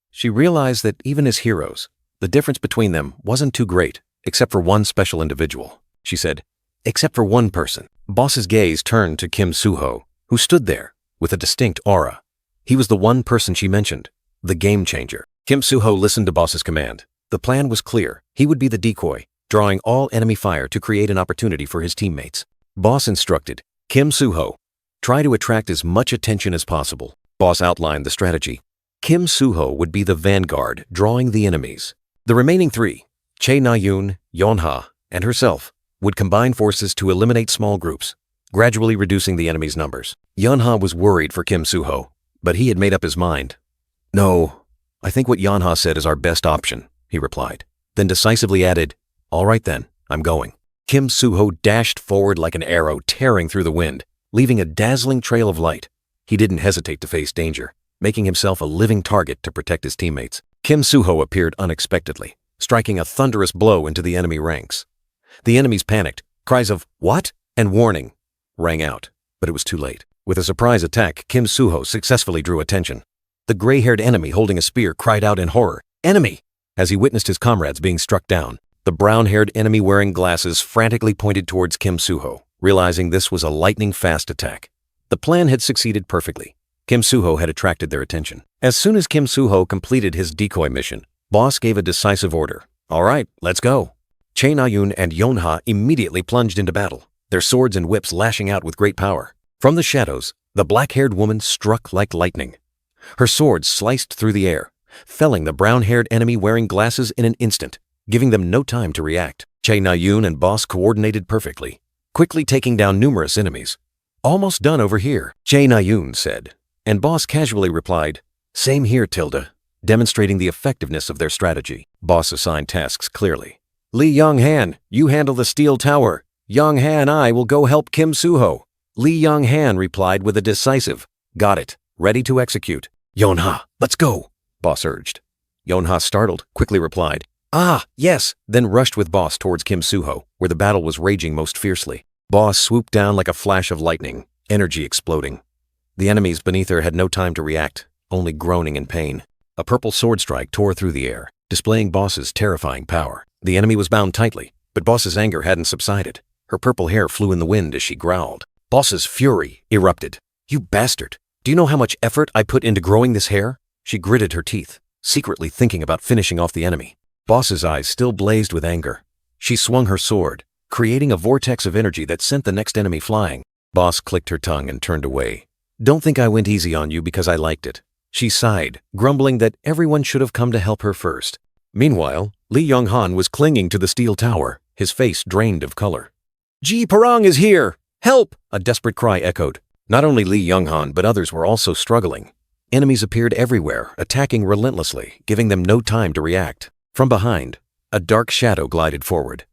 S1: She realized that even as heroes, the difference between them wasn't too great, except for one special individual. She said, except for one person. Boss's gaze turned to Kim Suho, who stood there with a distinct aura. He was the one person she mentioned, the game changer. Kim Suho listened to Boss's command. The plan was clear. He would be the decoy, drawing all enemy fire to create an opportunity for his teammates. Boss instructed, Kim Suho, try to attract as much attention as possible. Boss outlined the strategy. Kim Suho would be the vanguard, drawing the enemies. The remaining 3, Chae Na-yoon, Yeon-ha, and herself, would combine forces to eliminate small groups, gradually reducing the enemy's numbers. Yeon-ha was worried for Kim Suho, but he had made up his mind. No, I think what Yeon-ha said is our best option, he replied, then decisively added, all right then, I'm going. Kim Suho dashed forward like an arrow tearing through the wind, leaving a dazzling trail of light. He didn't hesitate to face danger, making himself a living target to protect his teammates. Kim Suho appeared unexpectedly, striking a thunderous blow into the enemy ranks. The enemies panicked. Cries of, "What?" and "Warning" rang out, but it was too late. With a surprise attack, Kim Suho successfully drew attention. The gray-haired enemy holding a spear cried out in horror, "Enemy!" as he witnessed his comrades being struck down. The brown-haired enemy wearing glasses frantically pointed towards Kim Suho, realizing this was a lightning-fast attack. The plan had succeeded perfectly. Kim Suho had attracted their attention. As soon as Kim Suho completed his decoy mission, Boss gave a decisive order. All right, let's go. Chae Na-yoon and Yeon-ha immediately plunged into battle, their swords and whips lashing out with great power. From the shadows, the black-haired woman struck like lightning. Her sword sliced through the air, felling the brown-haired enemy wearing glasses in an instant, giving them no time to react. Chae Na-yoon and Boss coordinated perfectly, quickly taking down numerous enemies. Almost done over here, Chae Na-yoon said, and Boss casually replied, same here, Tilda, demonstrating the effectiveness of their strategy. Boss assigned tasks clearly. Lee Young-han, you handle the steel tower. Young-ha and I will go help Kim Suho. Lee Young-han replied with a decisive, got it, ready to execute. Yeon-ha, let's go, Boss urged. Yeon-ha, startled, quickly replied, ah, yes, then rushed with Boss towards Kim Suho, where the battle was raging most fiercely. Boss swooped down like a flash of lightning, energy exploding. The enemies beneath her had no time to react, only groaning in pain. A purple sword strike tore through the air, displaying Boss's terrifying power. The enemy was bound tightly, but Boss's anger hadn't subsided. Her purple hair flew in the wind as she growled. Boss's fury erupted. You bastard! Do you know how much effort I put into growing this hair? She gritted her teeth, secretly thinking about finishing off the enemy. Boss's eyes still blazed with anger. She swung her sword, creating a vortex of energy that sent the next enemy flying. Boss clicked her tongue and turned away. Don't think I went easy on you because I liked it. She sighed, grumbling that everyone should have come to help her first. Meanwhile, Lee Young-han was clinging to the steel tower, his face drained of color. Ji Parang is here! Help! A desperate cry echoed. Not only Lee Young-han, but others were also struggling. Enemies appeared everywhere, attacking relentlessly, giving them no time to react. From behind, a dark shadow glided forward.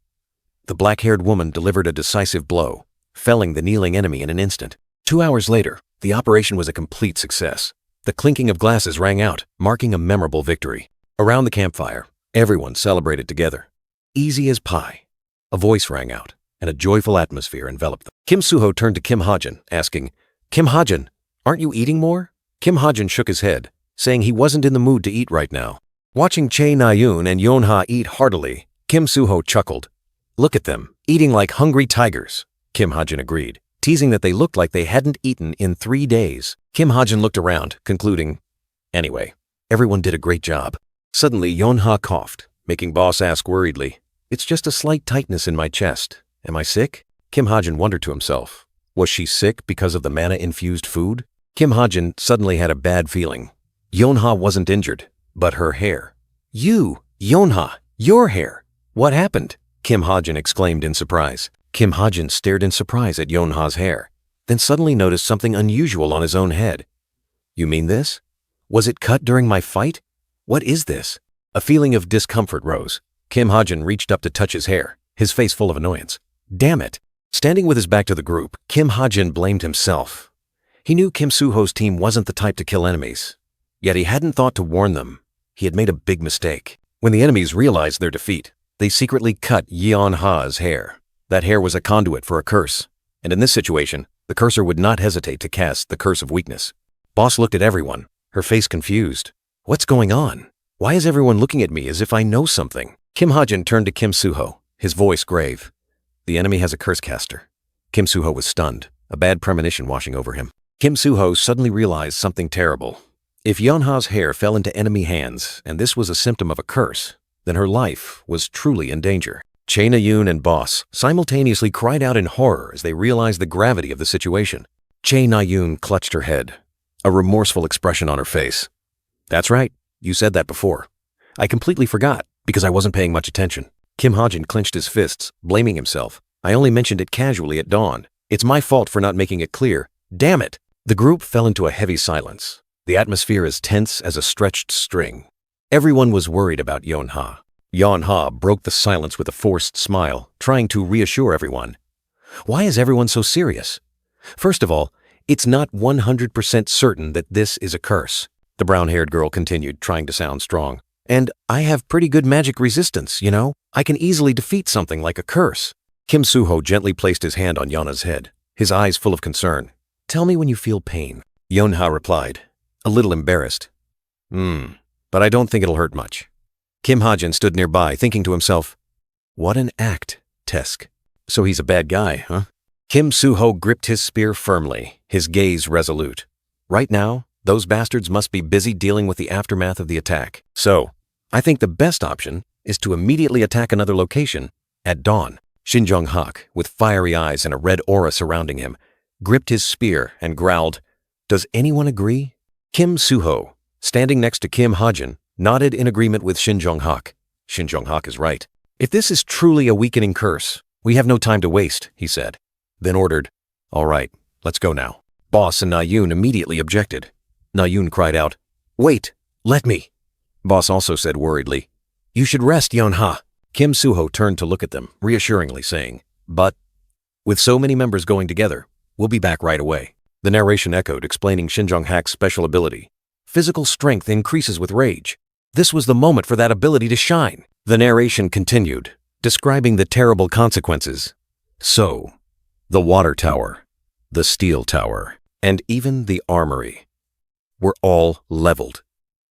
S1: The black-haired woman delivered a decisive blow, felling the kneeling enemy in an instant. 2 hours later, the operation was a complete success. The clinking of glasses rang out, marking a memorable victory. Around the campfire, everyone celebrated together. Easy as pie. A voice rang out, and a joyful atmosphere enveloped them. Kim Suho turned to Kim Ha-jin, asking, Kim Ha-jin, aren't you eating more? Kim Ha-jin shook his head, saying he wasn't in the mood to eat right now. Watching Chae Na-yoon and Yeon-ha eat heartily, Kim Suho chuckled. Look at them, eating like hungry tigers, Kim Ha-jin agreed, teasing that they looked like they hadn't eaten in 3 days. Kim Ha-jin looked around, concluding, anyway, everyone did a great job. Suddenly, Yeon-ha coughed, making Boss ask worriedly, it's just a slight tightness in my chest. Am I sick? Kim Ha-jin wondered to himself. Was she sick because of the mana-infused food? Kim Ha-jin suddenly had a bad feeling. Yeon-ha wasn't injured, but her hair. You, Yeon-ha, your hair. What happened? Kim Ha-jin exclaimed in surprise. Kim Ha-jin stared in surprise at Yeon-ha's hair, then suddenly noticed something unusual on his own head. You mean this? Was it cut during my fight? What is this? A feeling of discomfort rose. Kim Ha-jin reached up to touch his hair, his face full of annoyance. Damn it! Standing with his back to the group, Kim Ha-jin blamed himself. He knew Kim Suho's team wasn't the type to kill enemies, yet he hadn't thought to warn them.
S3: He had made a big mistake. When the enemies realized their defeat, they secretly cut Yeon-ha's hair. That hair was a conduit for a curse, and in this situation, the cursor would not hesitate to cast the curse of weakness. Boss looked at everyone, her face confused. What's going on? Why is everyone looking at me as if I know something? Kim Ha-jin turned to Kim Soo-ho, his voice grave. The enemy has a curse caster. Kim Soo-ho was stunned, a bad premonition washing over him. Kim Soo-ho suddenly realized something terrible. If Yeon-ha's hair fell into enemy hands, and this was a symptom of a curse, then her life was truly in danger. Chae Na-yoon and Boss simultaneously cried out in horror as they realized the gravity of the situation. Chae Na-yoon clutched her head, a remorseful expression on her face. That's right, you said that before. I completely forgot, because I wasn't paying much attention. Kim Ha-jin clenched his fists, blaming himself. I only mentioned it casually at dawn. It's my fault for not making it clear. Damn it! The group fell into a heavy silence, the atmosphere as tense as a stretched string. Everyone was worried about Yeon-ha. Yeon-ha broke the silence with a forced smile, trying to reassure everyone. Why is everyone so serious? First of all, it's not 100% certain that this is a curse, the brown-haired girl continued, trying to sound strong. And I have pretty good magic resistance, you know? I can easily defeat something like a curse. Kim Soo-ho gently placed his hand on Yeon-ha's head, his eyes full of concern. Tell me when you feel pain. Yeon-ha replied, a little embarrassed. But I don't think it'll hurt much. Kim Ha-jin stood nearby, thinking to himself, what an act, Tesk. So he's a bad guy, huh? Kim Soo-ho gripped his spear firmly, his gaze resolute. Right now, those bastards must be busy dealing with the aftermath of the attack. So, I think the best option is to immediately attack another location at dawn. Shin Jong-hak, with fiery eyes and a red aura surrounding him, gripped his spear and growled, Does anyone agree? Kim Soo-ho, standing next to Kim Ha-jin, nodded in agreement with Shin Jong-hak. Shin Jong-hak is right. If this is truly a weakening curse, we have no time to waste, he said. Then ordered, All right, let's go now. Boss and Na-yoon immediately objected. Na-yoon cried out, Wait, let me. Boss also said worriedly, You should rest, Yeon-ha. Kim Soo-ho turned to look at them, reassuringly saying, But, with so many members going together, we'll be back right away. The narration echoed, explaining Shin Jong-hak's special ability. Physical strength increases with rage. This was the moment for that ability to shine. The narration continued, describing the terrible consequences. So, the water tower, the steel tower, and even the armory were all leveled.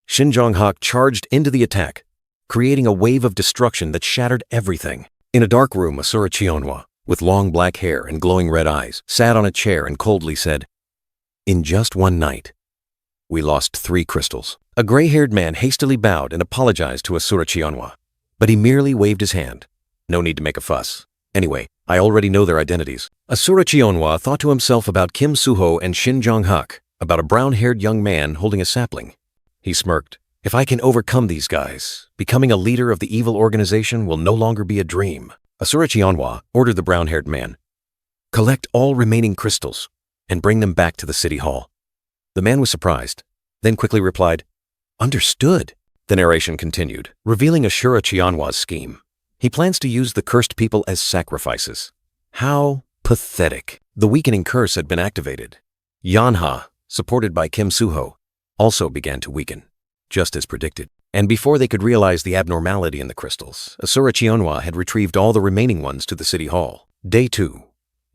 S3: Shin Jong-hak charged into the attack, creating a wave of destruction that shattered everything. In a dark room, Asura Cheonhwa, with long black hair and glowing red eyes, sat on a chair and coldly said, In just one night, we lost 3 crystals. A gray-haired man hastily bowed and apologized to Asura Cheonhwa, but he merely waved his hand. No need to make a fuss. Anyway, I already know their identities. Asura Cheonhwa thought to himself about Kim Soo-ho and Shin Jong-hak, about a brown-haired young man holding a sapling. He smirked. If I can overcome these guys, becoming a leader of the evil organization will no longer be a dream. Asura Cheonhwa ordered the brown-haired man, Collect all remaining crystals and bring them back to the city hall. The man was surprised, then quickly replied, Understood. The narration continued, revealing Asura Cheonhwa's scheme. He plans to use the cursed people as sacrifices. How pathetic. The weakening curse had been activated. Yeon-ha, supported by Kim Soo-ho, also began to weaken, just as predicted. And before they could realize the abnormality in the crystals, Asura Cheonhwa had retrieved all the remaining ones to the city hall. Day 2.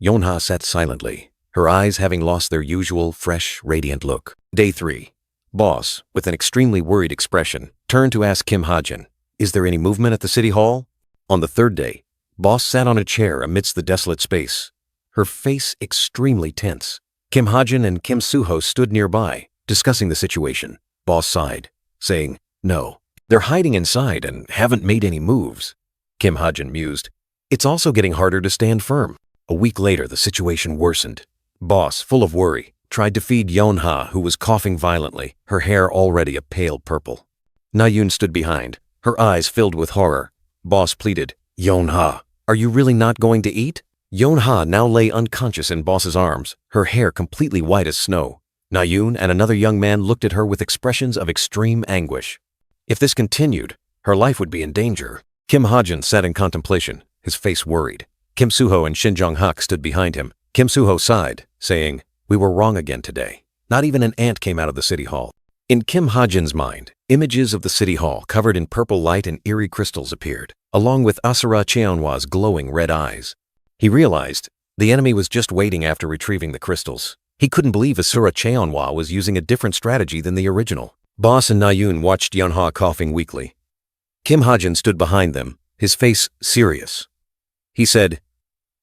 S3: Yeon-ha sat silently, her eyes having lost their usual fresh, radiant look. Day 3. Boss, with an extremely worried expression, turned to ask Kim Ha-jin, Is there any movement at the city hall? On the 3rd day, Boss sat on a chair amidst the desolate space, her face extremely tense. Kim Ha-jin and Kim Soo-ho stood nearby, discussing the situation. Boss sighed, saying, No, they're hiding inside and haven't made any moves. Kim Ha-jin mused, It's also getting harder to stand firm. A week later, the situation worsened. Boss, full of worry, tried to feed Yeon-ha, who was coughing violently, her hair already a pale purple. Na-yoon stood behind, her eyes filled with horror. Boss pleaded, Yeon-ha, are you really not going to eat? Yeon-ha now lay unconscious in Boss's arms, her hair completely white as snow. Na-yoon and another young man looked at her with expressions of extreme anguish. If this continued, her life would be in danger. Kim Ha-jin sat in contemplation, his face worried. Kim Soo-ho and Shin Jong-hak stood behind him. Kim Soo-ho sighed, saying, We were wrong again today. Not even an ant came out of the city hall.
S1: In Kim Ha-jin's mind, images of the city hall covered in purple light and eerie crystals appeared, along with Asura Cheonhwa's glowing red eyes. He realized the enemy was just waiting after retrieving the crystals. He couldn't believe Asura Cheonhwa was using a different strategy than the original. Boss and Na-yoon watched Yeonha coughing weakly. Kim Ha-jin stood behind them, his face serious. He said,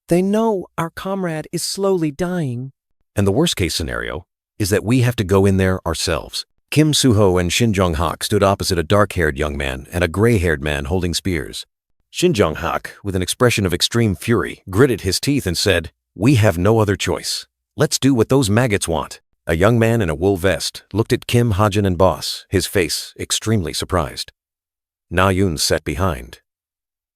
S2: They know our comrade is slowly dying.
S1: and the worst-case scenario is that we have to go in there ourselves. Kim Soo-ho and Shin Jong-hak stood opposite a dark-haired young man and a gray-haired man holding spears. Shin Jong-hak, with an expression of extreme fury, gritted his teeth and said, "We have no other choice. Let's do what those maggots want." A young man in a wool vest looked at Kim Ha-jin and Boss, his face extremely surprised. Na-yoon sat behind,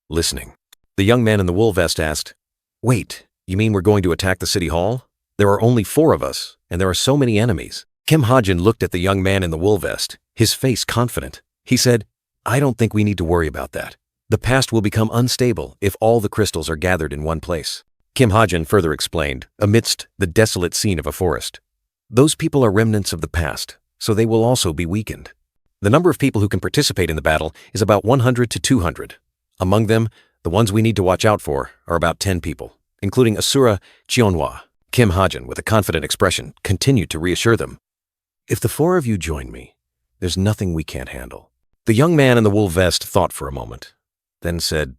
S1: listening. The young man in the wool vest asked, "Wait, you mean we're going to attack the city hall? There are only 4 of us, and there are so many enemies." Kim Ha-jin looked at the young man in the wool vest, his face confident. He said, "I don't think we need to worry about that. The past will become unstable if all the crystals are gathered in one place." Kim Ha-jin further explained, amidst the desolate scene of a forest. "Those people are remnants of the past, so they will also be weakened. The number of people who can participate in the battle is about 100 to 200. Among them, the ones we need to watch out for are about 10 people, including Asura Cheonhwa." Kim Ha-jin, with a confident expression, continued to reassure them. "If the 4 of you join me, there's nothing we can't handle." The young man in the wool vest thought for a moment, then said,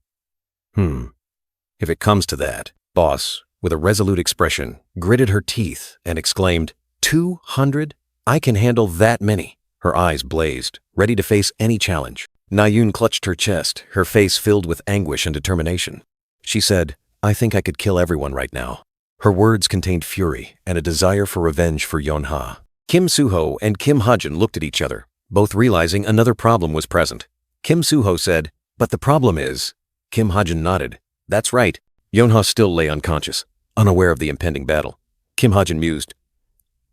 S1: If it comes to that." Boss, with a resolute expression, gritted her teeth and exclaimed, 200? I can handle that many." Her eyes blazed, ready to face any challenge. Na-yoon clutched her chest, her face filled with anguish and determination. She said, "I think I could kill everyone right now." Her words contained fury and a desire for revenge for Yeonha. Kim Soo-ho and Kim Ha-jin looked at each other, both realizing another problem was present. Kim Soo-ho said, "But the problem is..." Kim Ha-jin nodded. "That's right." Yeonha still lay unconscious, unaware of the impending battle. Kim Ha-jin mused,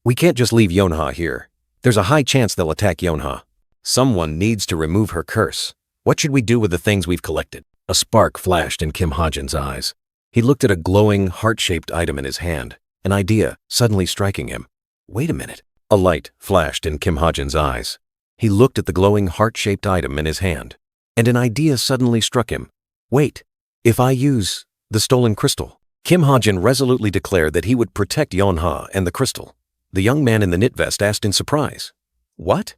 S1: "We can't just leave Yeonha here. There's a high chance they'll attack Yeonha. Someone needs to remove her curse. What should we do with the things we've collected?" A spark flashed in Kim Ha-jin's eyes. He looked at a glowing, heart-shaped item in his hand, an idea suddenly striking him. Wait a minute. A light flashed in Kim Ha-jin's eyes. He looked at the glowing, heart-shaped item in his hand, and an idea suddenly struck him. Wait, if I use the stolen crystal? Kim Ha-jin resolutely declared that he would protect Yeonha and the crystal. The young man in the knit vest asked in surprise, "What?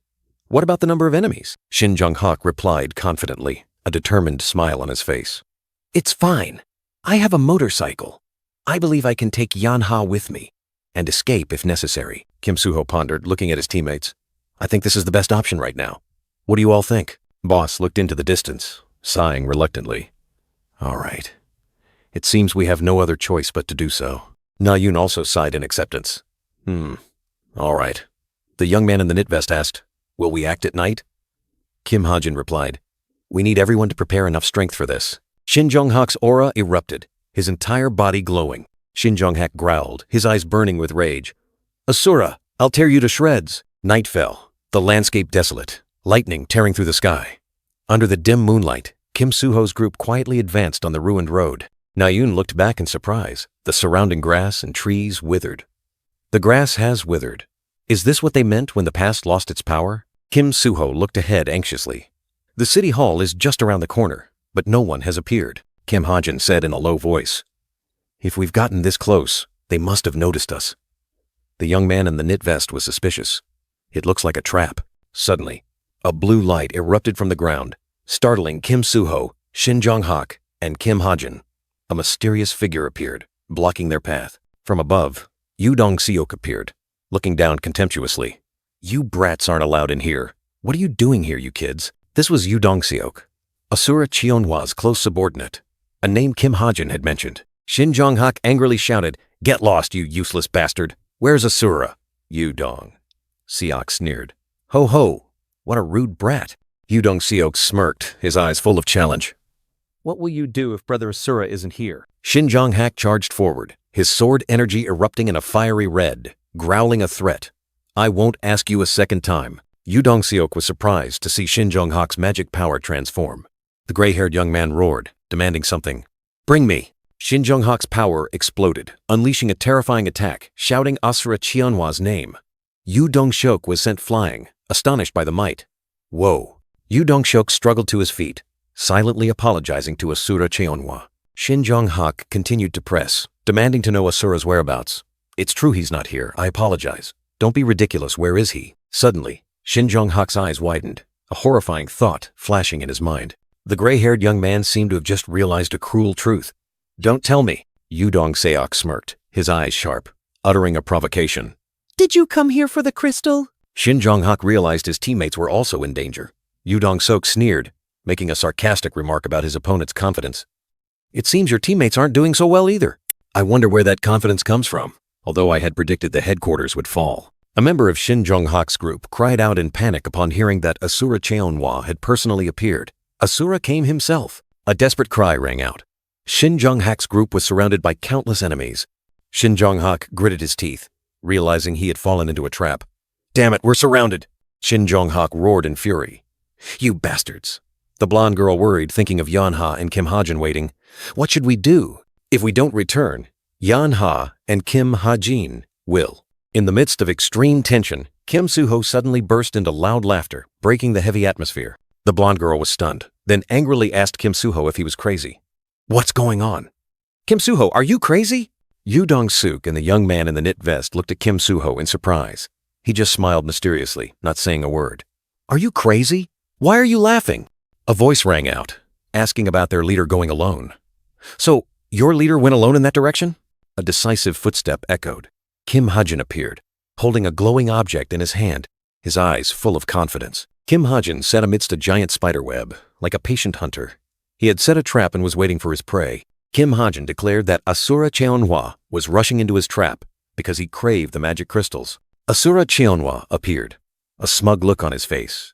S1: What about the number of enemies?" Shin Jong-hak replied confidently, a determined smile on his face. "It's fine. I have a motorcycle. I believe I can take Yeonha with me and escape if necessary." Kim Soo-ho pondered, looking at his teammates. "I think this is the best option right now. What do you all think?" Boss looked into the distance, sighing reluctantly. "All right. It seems we have no other choice but to do so." Na-yoon also sighed in acceptance. All right." The young man in the knit vest asked, "Will we act at night?" Kim Ha-jin replied, "We need everyone to prepare enough strength for this." Shin Jong-hak's aura erupted, his entire body glowing. Shin Jong-hak growled, his eyes burning with rage. "Asura, I'll tear you to shreds." Night fell, the landscape desolate, lightning tearing through the sky. Under the dim moonlight, Kim Soo-ho's group quietly advanced on the ruined road. Na-yoon looked back in surprise. The surrounding grass and trees withered. The grass has withered. Is this what they meant when the past lost its power? Kim Soo-ho looked ahead anxiously. The city hall is just around the corner, but no one has appeared. Kim Ha-jin said in a low voice, "If we've gotten this close, they must have noticed us." The young man in the knit vest was suspicious. "It looks like a trap." Suddenly, a blue light erupted from the ground, startling Kim Soo-ho, Shin Jong-hak, and Kim Ha-jin. A mysterious figure appeared, blocking their path. From above, Yu Dong-seok appeared, looking down contemptuously. "You brats aren't allowed in here. What are you doing here, you kids?" This was Yu Dong-seok, Asura Cheonhwa's close subordinate, a name Kim Ha-jin had mentioned. Shin Jong-hak angrily shouted, "Get lost, you useless bastard! Where's Asura?" Yu Dong-seok sneered. "Ho ho! What a rude brat!" Yu Dong-seok smirked, his eyes full of challenge.
S2: What will you do if Brother Asura isn't here?
S1: Shin Jong-hak charged forward, his sword energy erupting in a fiery red, growling a threat. "I won't ask you a second time." Yu Dong-seok was surprised to see Shin Jong-hak's magic power transform. The gray-haired young man roared, demanding something. "Bring me!" Shin Jong-hak's power exploded, unleashing a terrifying attack, shouting Asura Cheonhwa's name. Yu Dong-seok was sent flying, astonished by the might. Whoa. Yu Dongshok struggled to his feet, silently apologizing to Asura Cheonhwa. Shin Jong-hak continued to press, demanding to know Asura's whereabouts. It's true he's not here, I apologize. Don't be ridiculous, where is he? Suddenly, Shin Jong-hak's eyes widened, a horrifying thought flashing in his mind. The gray-haired young man seemed to have just realized a cruel truth. Don't tell me. Yu Dong-seok smirked, his eyes sharp, uttering a provocation.
S2: Did you come here for the crystal?
S1: Shin Jong-hak realized his teammates were also in danger. Yu Dong-seok sneered, making a sarcastic remark about his opponent's confidence. It seems your teammates aren't doing so well either. I wonder where that confidence comes from, although I had predicted the headquarters would fall. A member of Shin Jong-hak's group cried out in panic upon hearing that Asura Cheonhwa had personally appeared. Asura came himself. A desperate cry rang out. Shin Jong-hak's group was surrounded by countless enemies. Shin Jong-hak gritted his teeth, realizing he had fallen into a trap. Damn it, we're surrounded! Shin Jong-hak roared in fury. You bastards! The blonde girl worried, thinking of Yeon-ha and Kim Ha-jin waiting. What should we do? If we don't return, Yeon-ha and Kim Ha-jin will. In the midst of extreme tension, Kim Soo-ho suddenly burst into loud laughter, breaking the heavy atmosphere. The blonde girl was stunned, then angrily asked Kim Soo-ho if he was crazy. What's going on? Kim Soo-ho, are you crazy? Yu Dong-suk and the young man in the knit vest looked at Kim Soo-ho in surprise. He just smiled mysteriously, not saying a word. Are you crazy? Why are you laughing? A voice rang out, asking about their leader going alone. So, your leader went alone in that direction? A decisive footstep echoed. Kim Ha-jin appeared, holding a glowing object in his hand, his eyes full of confidence. Kim Ha-jin sat amidst a giant spiderweb, like a patient hunter. He had set a trap and was waiting for his prey. Kim Ha-jin declared that Asura Cheonhwa was rushing into his trap because he craved the magic crystals. Asura Cheonhwa appeared, a smug look on his face.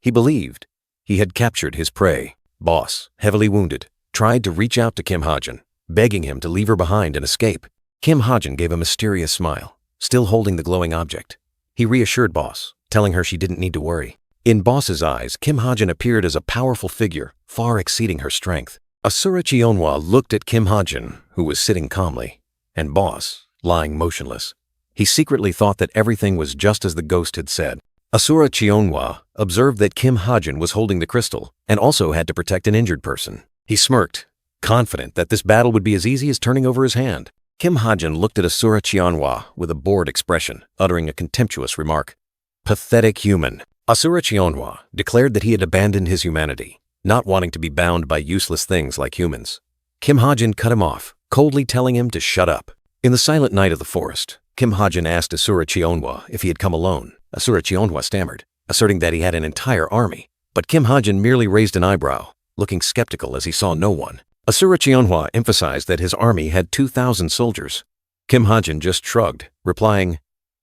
S1: He believed he had captured his prey. Boss, heavily wounded, tried to reach out to Kim Ha-jin, begging him to leave her behind and escape. Kim Ha-jin gave a mysterious smile, still holding the glowing object. He reassured Boss, telling her she didn't need to worry. In Boss's eyes, Kim Ha-jin appeared as a powerful figure, far exceeding her strength. Asura Cheonhwa looked at Kim Ha-jin, who was sitting calmly, and Boss, lying motionless. He secretly thought that everything was just as the ghost had said. Asura Cheonhwa observed that Kim Ha-jin was holding the crystal and also had to protect an injured person. He smirked, confident that this battle would be as easy as turning over his hand. Kim Ha-jin looked at Asura Cheonhwa with a bored expression, uttering a contemptuous remark. Pathetic human. Asura Cheonhwa declared that he had abandoned his humanity, not wanting to be bound by useless things like humans. Kim Ha-jin cut him off, coldly telling him to shut up. In the silent night of the forest, Kim Ha-jin asked Asura Cheonhwa if he had come alone. Asura Cheonhwa stammered, asserting that he had an entire army. But Kim Ha-jin merely raised an eyebrow, looking skeptical as he saw no one. Asura Cheonhwa emphasized that his army had 2,000 soldiers. Kim Ha-jin just shrugged, replying,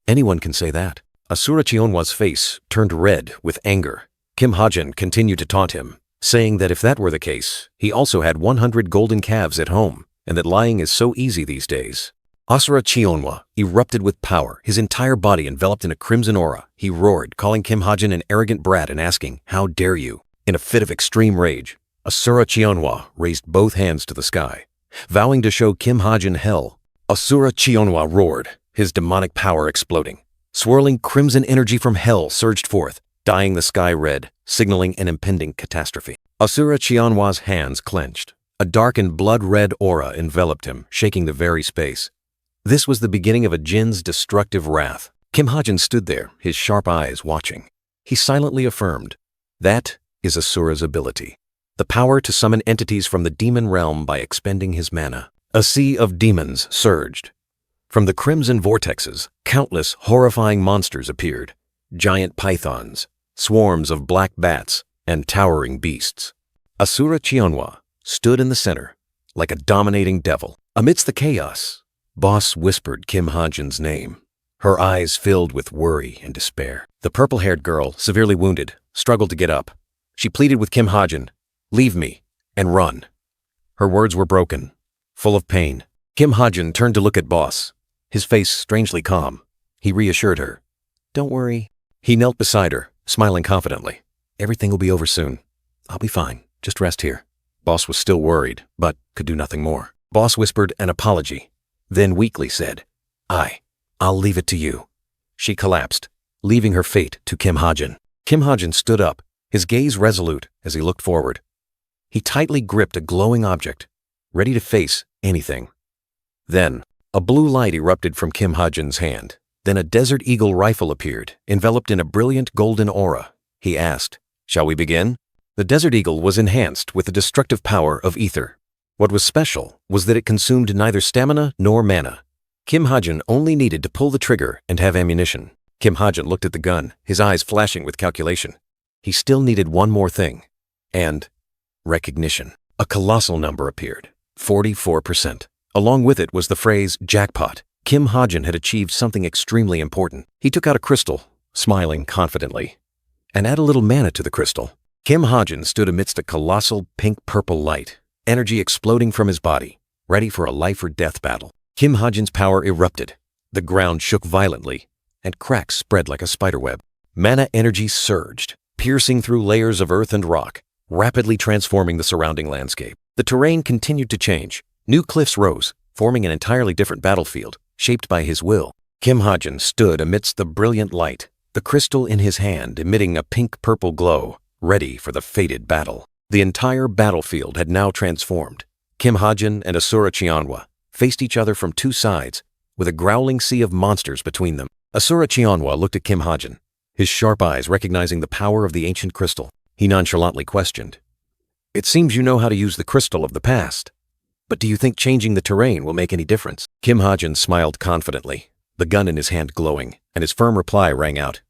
S1: anyone can say that. Asura Cheonhwa's face turned red with anger. Kim Ha-jin continued to taunt him, saying that if that were the case, he also had 100 golden calves at home, and that lying is so easy these days. Asura Cheonhwa erupted with power, his entire body enveloped in a crimson aura. He roared, calling Kim Ha-jin an arrogant brat and asking, how dare you? In a fit of extreme rage, Asura Cheonhwa raised both hands to the sky, vowing to show Kim Ha-jin hell. Asura Cheonhwa roared, his demonic power exploding. Swirling crimson energy from hell surged forth, dyeing the sky red, signaling an impending catastrophe. Asura Cheonhwa's hands clenched. A dark and blood-red aura enveloped him, shaking the very space. This was the beginning of a Jin's destructive wrath. Kim Ha-jin stood there, his sharp eyes watching. He silently affirmed, that is Asura's ability. The power to summon entities from the demon realm by expending his mana. A sea of demons surged. From the crimson vortexes, countless horrifying monsters appeared. Giant pythons, swarms of black bats, and towering beasts. Asura Cheonhwa stood in the center, like a dominating devil. Amidst the chaos, Boss whispered Kim Ha-jin's name. Her eyes filled with worry and despair. The purple-haired girl, severely wounded, struggled to get up. She pleaded with Kim Ha-jin, leave me, and run. Her words were broken, full of pain. Kim Ha-jin turned to look at Boss, his face strangely calm. He reassured her. Don't worry. He knelt beside her, smiling confidently. Everything will be over soon. I'll be fine. Just rest here. Boss was still worried, but could do nothing more. Boss whispered an apology, then weakly said, I'll leave it to you. She collapsed,
S3: leaving her fate to Kim Hajin. Kim Hajin stood up, his gaze resolute as he looked forward. He tightly gripped a glowing object, ready to face anything. Then, a blue light erupted from Kim Hajin's hand. Then a Desert Eagle rifle appeared, enveloped in a brilliant golden aura. He asked, "Shall we begin?" The Desert Eagle was enhanced with the destructive power of ether. What was special was that it consumed neither stamina nor mana. Kim Hajin only needed to pull the trigger and have ammunition. Kim Hajin looked at the gun, his eyes flashing with calculation. He still needed one more thing. And recognition. A colossal number appeared, 44%. Along with it was the phrase jackpot. Kim Hajin had achieved something extremely important. He took out a crystal, smiling confidently, and added a little mana to the crystal. Kim Hajin stood amidst a colossal pink-purple light, energy exploding from his body, ready for a life-or-death battle. Kim Hajin's power erupted. The ground shook violently, and cracks spread like a spiderweb. Mana energy surged, piercing through layers of earth and rock, rapidly transforming the surrounding landscape. The terrain continued to change. New cliffs rose, forming an entirely different battlefield, shaped by his will. Kim Hajin stood amidst the brilliant light, the crystal in his hand emitting a pink-purple glow, ready for the fated battle. The entire battlefield had now transformed. Kim Hajin and Asura Chianwa faced each other from two sides, with a growling sea of monsters between them. Asura Chianwa looked at Kim Hajin, his sharp eyes recognizing the power of the ancient crystal. He nonchalantly questioned, "It seems you know how to use the crystal of the past. But do you think changing the terrain will make any difference?" Kim Hajin smiled confidently, the gun in his hand glowing, and his firm reply rang out,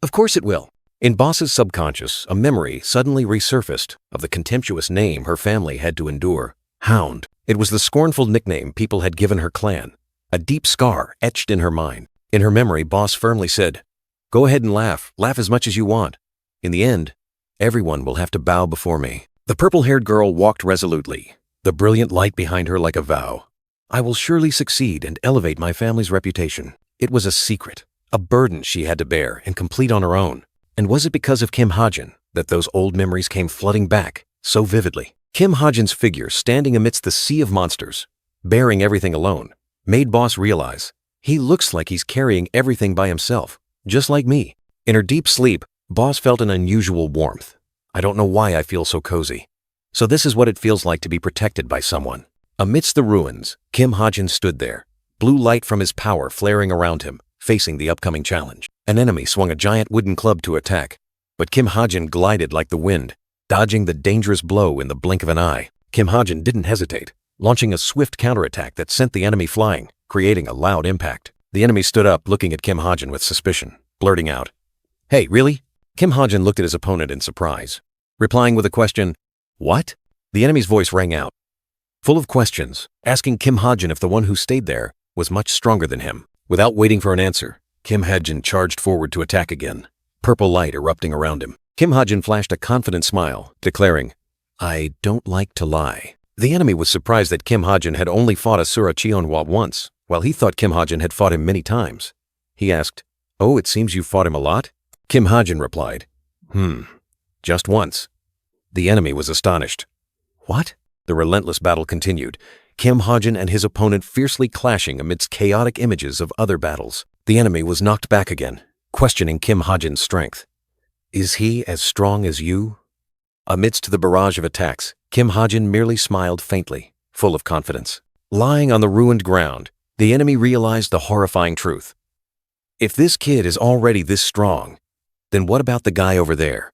S3: "Of course it will." In Boss's subconscious, a memory suddenly resurfaced of the contemptuous name her family had to endure. Hound. It was the scornful nickname people had given her clan, a deep scar etched in her mind. In her memory, Boss firmly said, "Go ahead and laugh as much as you want. In the end, everyone will have to bow before me." The purple-haired girl walked resolutely, the brilliant light behind her like a vow. "I will surely succeed and elevate my family's reputation." It was a secret, a burden she had to bear and complete on her own. And was it because of Kim Hajin that those old memories came flooding back so vividly? Kim Hajin's figure standing amidst the sea of monsters, bearing everything alone, made Boss realize he looks like he's carrying everything by himself, just like me. In her deep sleep, Boss felt an unusual warmth. "I don't know why I feel so cozy. So this is what it feels like to be protected by someone." Amidst the ruins, Kim Hajin stood there, blue light from his power flaring around him, facing the upcoming challenge. An enemy swung a giant wooden club to attack, but Kim Hajin glided like the wind, dodging the dangerous blow in the blink of an eye. Kim Hajin didn't hesitate, launching a swift counterattack that sent the enemy flying, creating a loud impact. The enemy stood up, looking at Kim Hajin with suspicion, blurting out, "Hey, really?" Kim Hajin looked at his opponent in surprise, replying with a question, "What?" The enemy's voice rang out, full of questions, asking Kim Hajin if the one who stayed there was much stronger than him. Without waiting for an answer, Kim Hajin charged forward to attack again, purple light erupting around him. Kim Hajin flashed a confident smile, declaring, "I don't like to lie." The enemy was surprised that Kim Hajin had only fought Asura Chianwa once, while he thought Kim Hajin had fought him many times. He asked, "Oh, it seems you fought him a lot?" Kim Hajin replied, Just once." The enemy was astonished. "What?" The relentless battle continued, Kim Hajin and his opponent fiercely clashing amidst chaotic images of other battles. The enemy was knocked back again, questioning Kim Hajin's strength. "Is he as strong as you?" Amidst the barrage of attacks, Kim Hajin merely smiled faintly, full of confidence. Lying on the ruined ground, the enemy realized the horrifying truth. If this kid is already this strong, then what about the guy over there?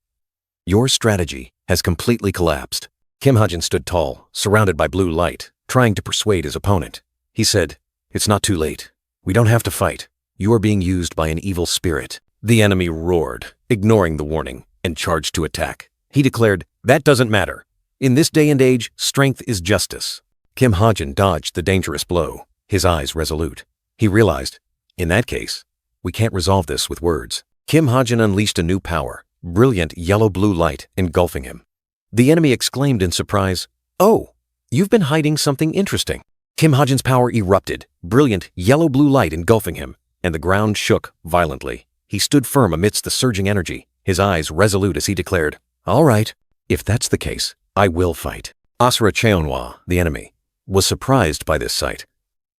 S3: Your strategy has completely collapsed. Kim Hajin stood tall, surrounded by blue light, trying to persuade his opponent. He said, "It's not too late. We don't have to fight. You are being used by an evil spirit." The enemy roared, ignoring the warning, and charged to attack. He declared, "That doesn't matter. In this day and age, strength is justice." Kim Hajin dodged the dangerous blow, his eyes resolute. He realized, in that case, we can't resolve this with words. Kim Hajin unleashed a new power, brilliant yellow-blue light engulfing him. The enemy exclaimed in surprise, "Oh, you've been hiding something interesting." Kim Hajin's power erupted, brilliant yellow-blue light engulfing him, and the ground shook violently. He stood firm amidst the surging energy, his eyes resolute as he declared, "All right, if that's the case, I will fight." Asura Cheonhua, the enemy, was surprised by this sight.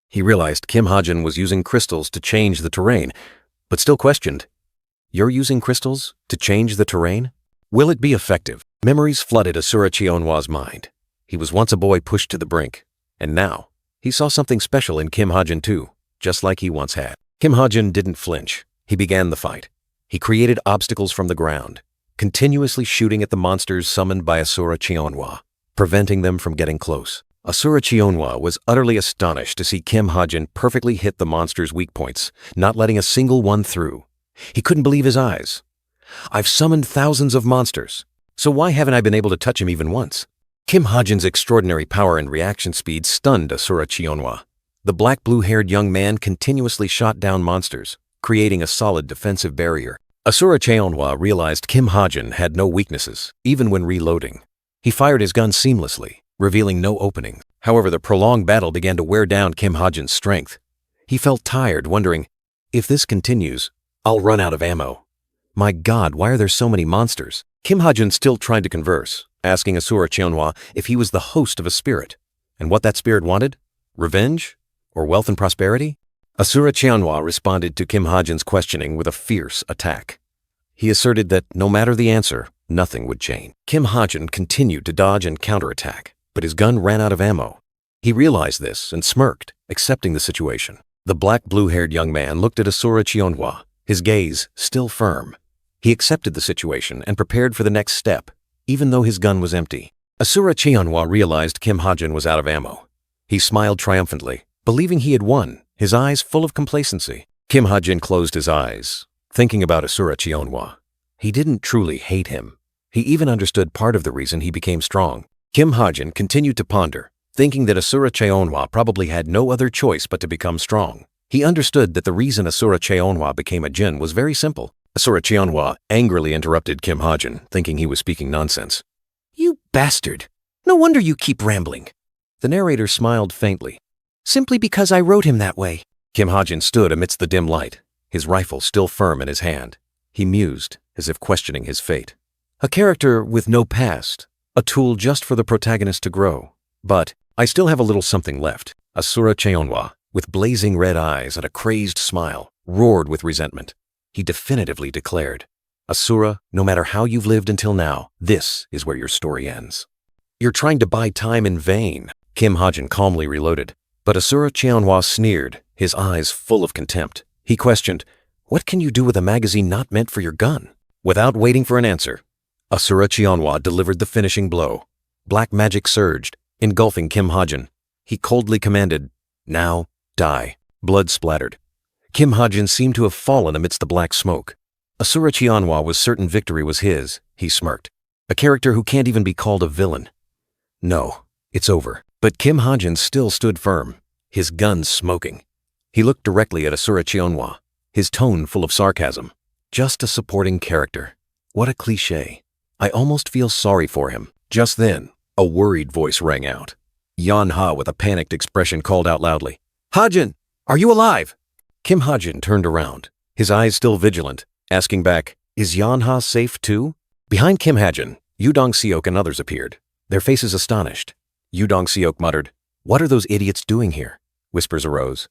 S3: He realized Kim Hajin was using crystals to change the terrain, but still questioned,
S1: You're using crystals to change the terrain? Will it be effective? Memories flooded Asura Chionhwa's mind. He was once a boy pushed to the brink, and now he saw something special in Kim Hajin too, just like he once had. Kim Hajin didn't flinch. He began the fight. He created obstacles from the ground, continuously shooting at the monsters summoned by Asura Chionhwa, preventing them from getting close. Asura Chionhwa was utterly astonished to see Kim Hajin perfectly hit the monster's weak points, not letting a single one through. He couldn't believe his eyes. I've summoned thousands of monsters, so why haven't I been able to touch him even once? Kim Hajin's extraordinary power and reaction speed stunned Asura Chionhwa. The black blue-haired young man continuously shot down monsters, creating a solid defensive barrier. Asura Chionhwa realized Kim Hajin had no weaknesses, even when reloading. He fired his gun seamlessly, revealing no opening. However, the prolonged battle began to wear down Kim Hajin's strength. He felt tired, wondering, if this continues, I'll run out of ammo. My God, why are there so many monsters? Kim Hajin still tried to converse, asking Asura Chionhwa if he was the host of a spirit, and what that spirit wanted? Revenge? Or wealth and prosperity? Asura Chionhwa responded to Kim Hajin's questioning with a fierce attack. He asserted that no matter the answer, nothing would change. Kim Hajin continued to dodge and counterattack, but his gun ran out of ammo. He realized this and smirked, accepting the situation. The black blue-haired young man looked at Asura Chionhwa, his gaze still firm. He accepted the situation and prepared for the next step, even though his gun was empty. Asura Chionhwa realized Kim Hajin was out of ammo. He smiled triumphantly, believing he had won, his eyes full of complacency. Kim Hajin closed his eyes, thinking about Asura Chionhwa. He didn't truly hate him. He even understood part of the reason he became strong. Kim Hajin continued to ponder, thinking that Asura Chionhwa probably had no other choice but to become strong. He understood that the reason Asura Chionhwa became a jinn was very simple. Asura Chionhwa angrily interrupted Kim Hajin, thinking he was speaking nonsense.
S2: You bastard! No wonder you keep rambling.
S1: The narrator smiled faintly.
S2: Simply because I wrote him that way.
S1: Kim Hajin stood amidst the dim light, his rifle still firm in his hand. He mused, as if questioning his fate. A character with no past, a tool just for the protagonist to grow. But I still have a little something left. Asura Chionhwa, with blazing red eyes and a crazed smile, roared with resentment. He definitively declared, Asura, no matter how you've lived until now, this is where your story ends. You're trying to buy time in vain, Kim Hajin calmly reloaded. But Asura Chionhwa sneered, his eyes full of contempt. He questioned, what can you do with a magazine not meant for your gun? Without waiting for an answer, Asura Chionhwa delivered the finishing blow. Black magic surged, engulfing Kim Hajin. He coldly commanded, now, die. Blood splattered. Kim Hajin seemed to have fallen amidst the black smoke. Asura Chionhwa was certain victory was his, he smirked. A character who can't even be called a villain. No, it's over. But Kim Hajin still stood firm, his gun smoking. He looked directly at Asura Chionhwa, his tone full of sarcasm. Just a supporting character. What a cliché. I almost feel sorry for him. Just then, a worried voice rang out. Yan Ha, with a panicked expression, called out loudly, Hajin, are you alive? Kim Hajin turned around, his eyes still vigilant, asking back, is Yan Ha safe too? Behind Kim Hajin, Yu Dong-seok and others appeared, their faces astonished. Yu Dong-seok muttered, what are those idiots doing here? Whispers arose.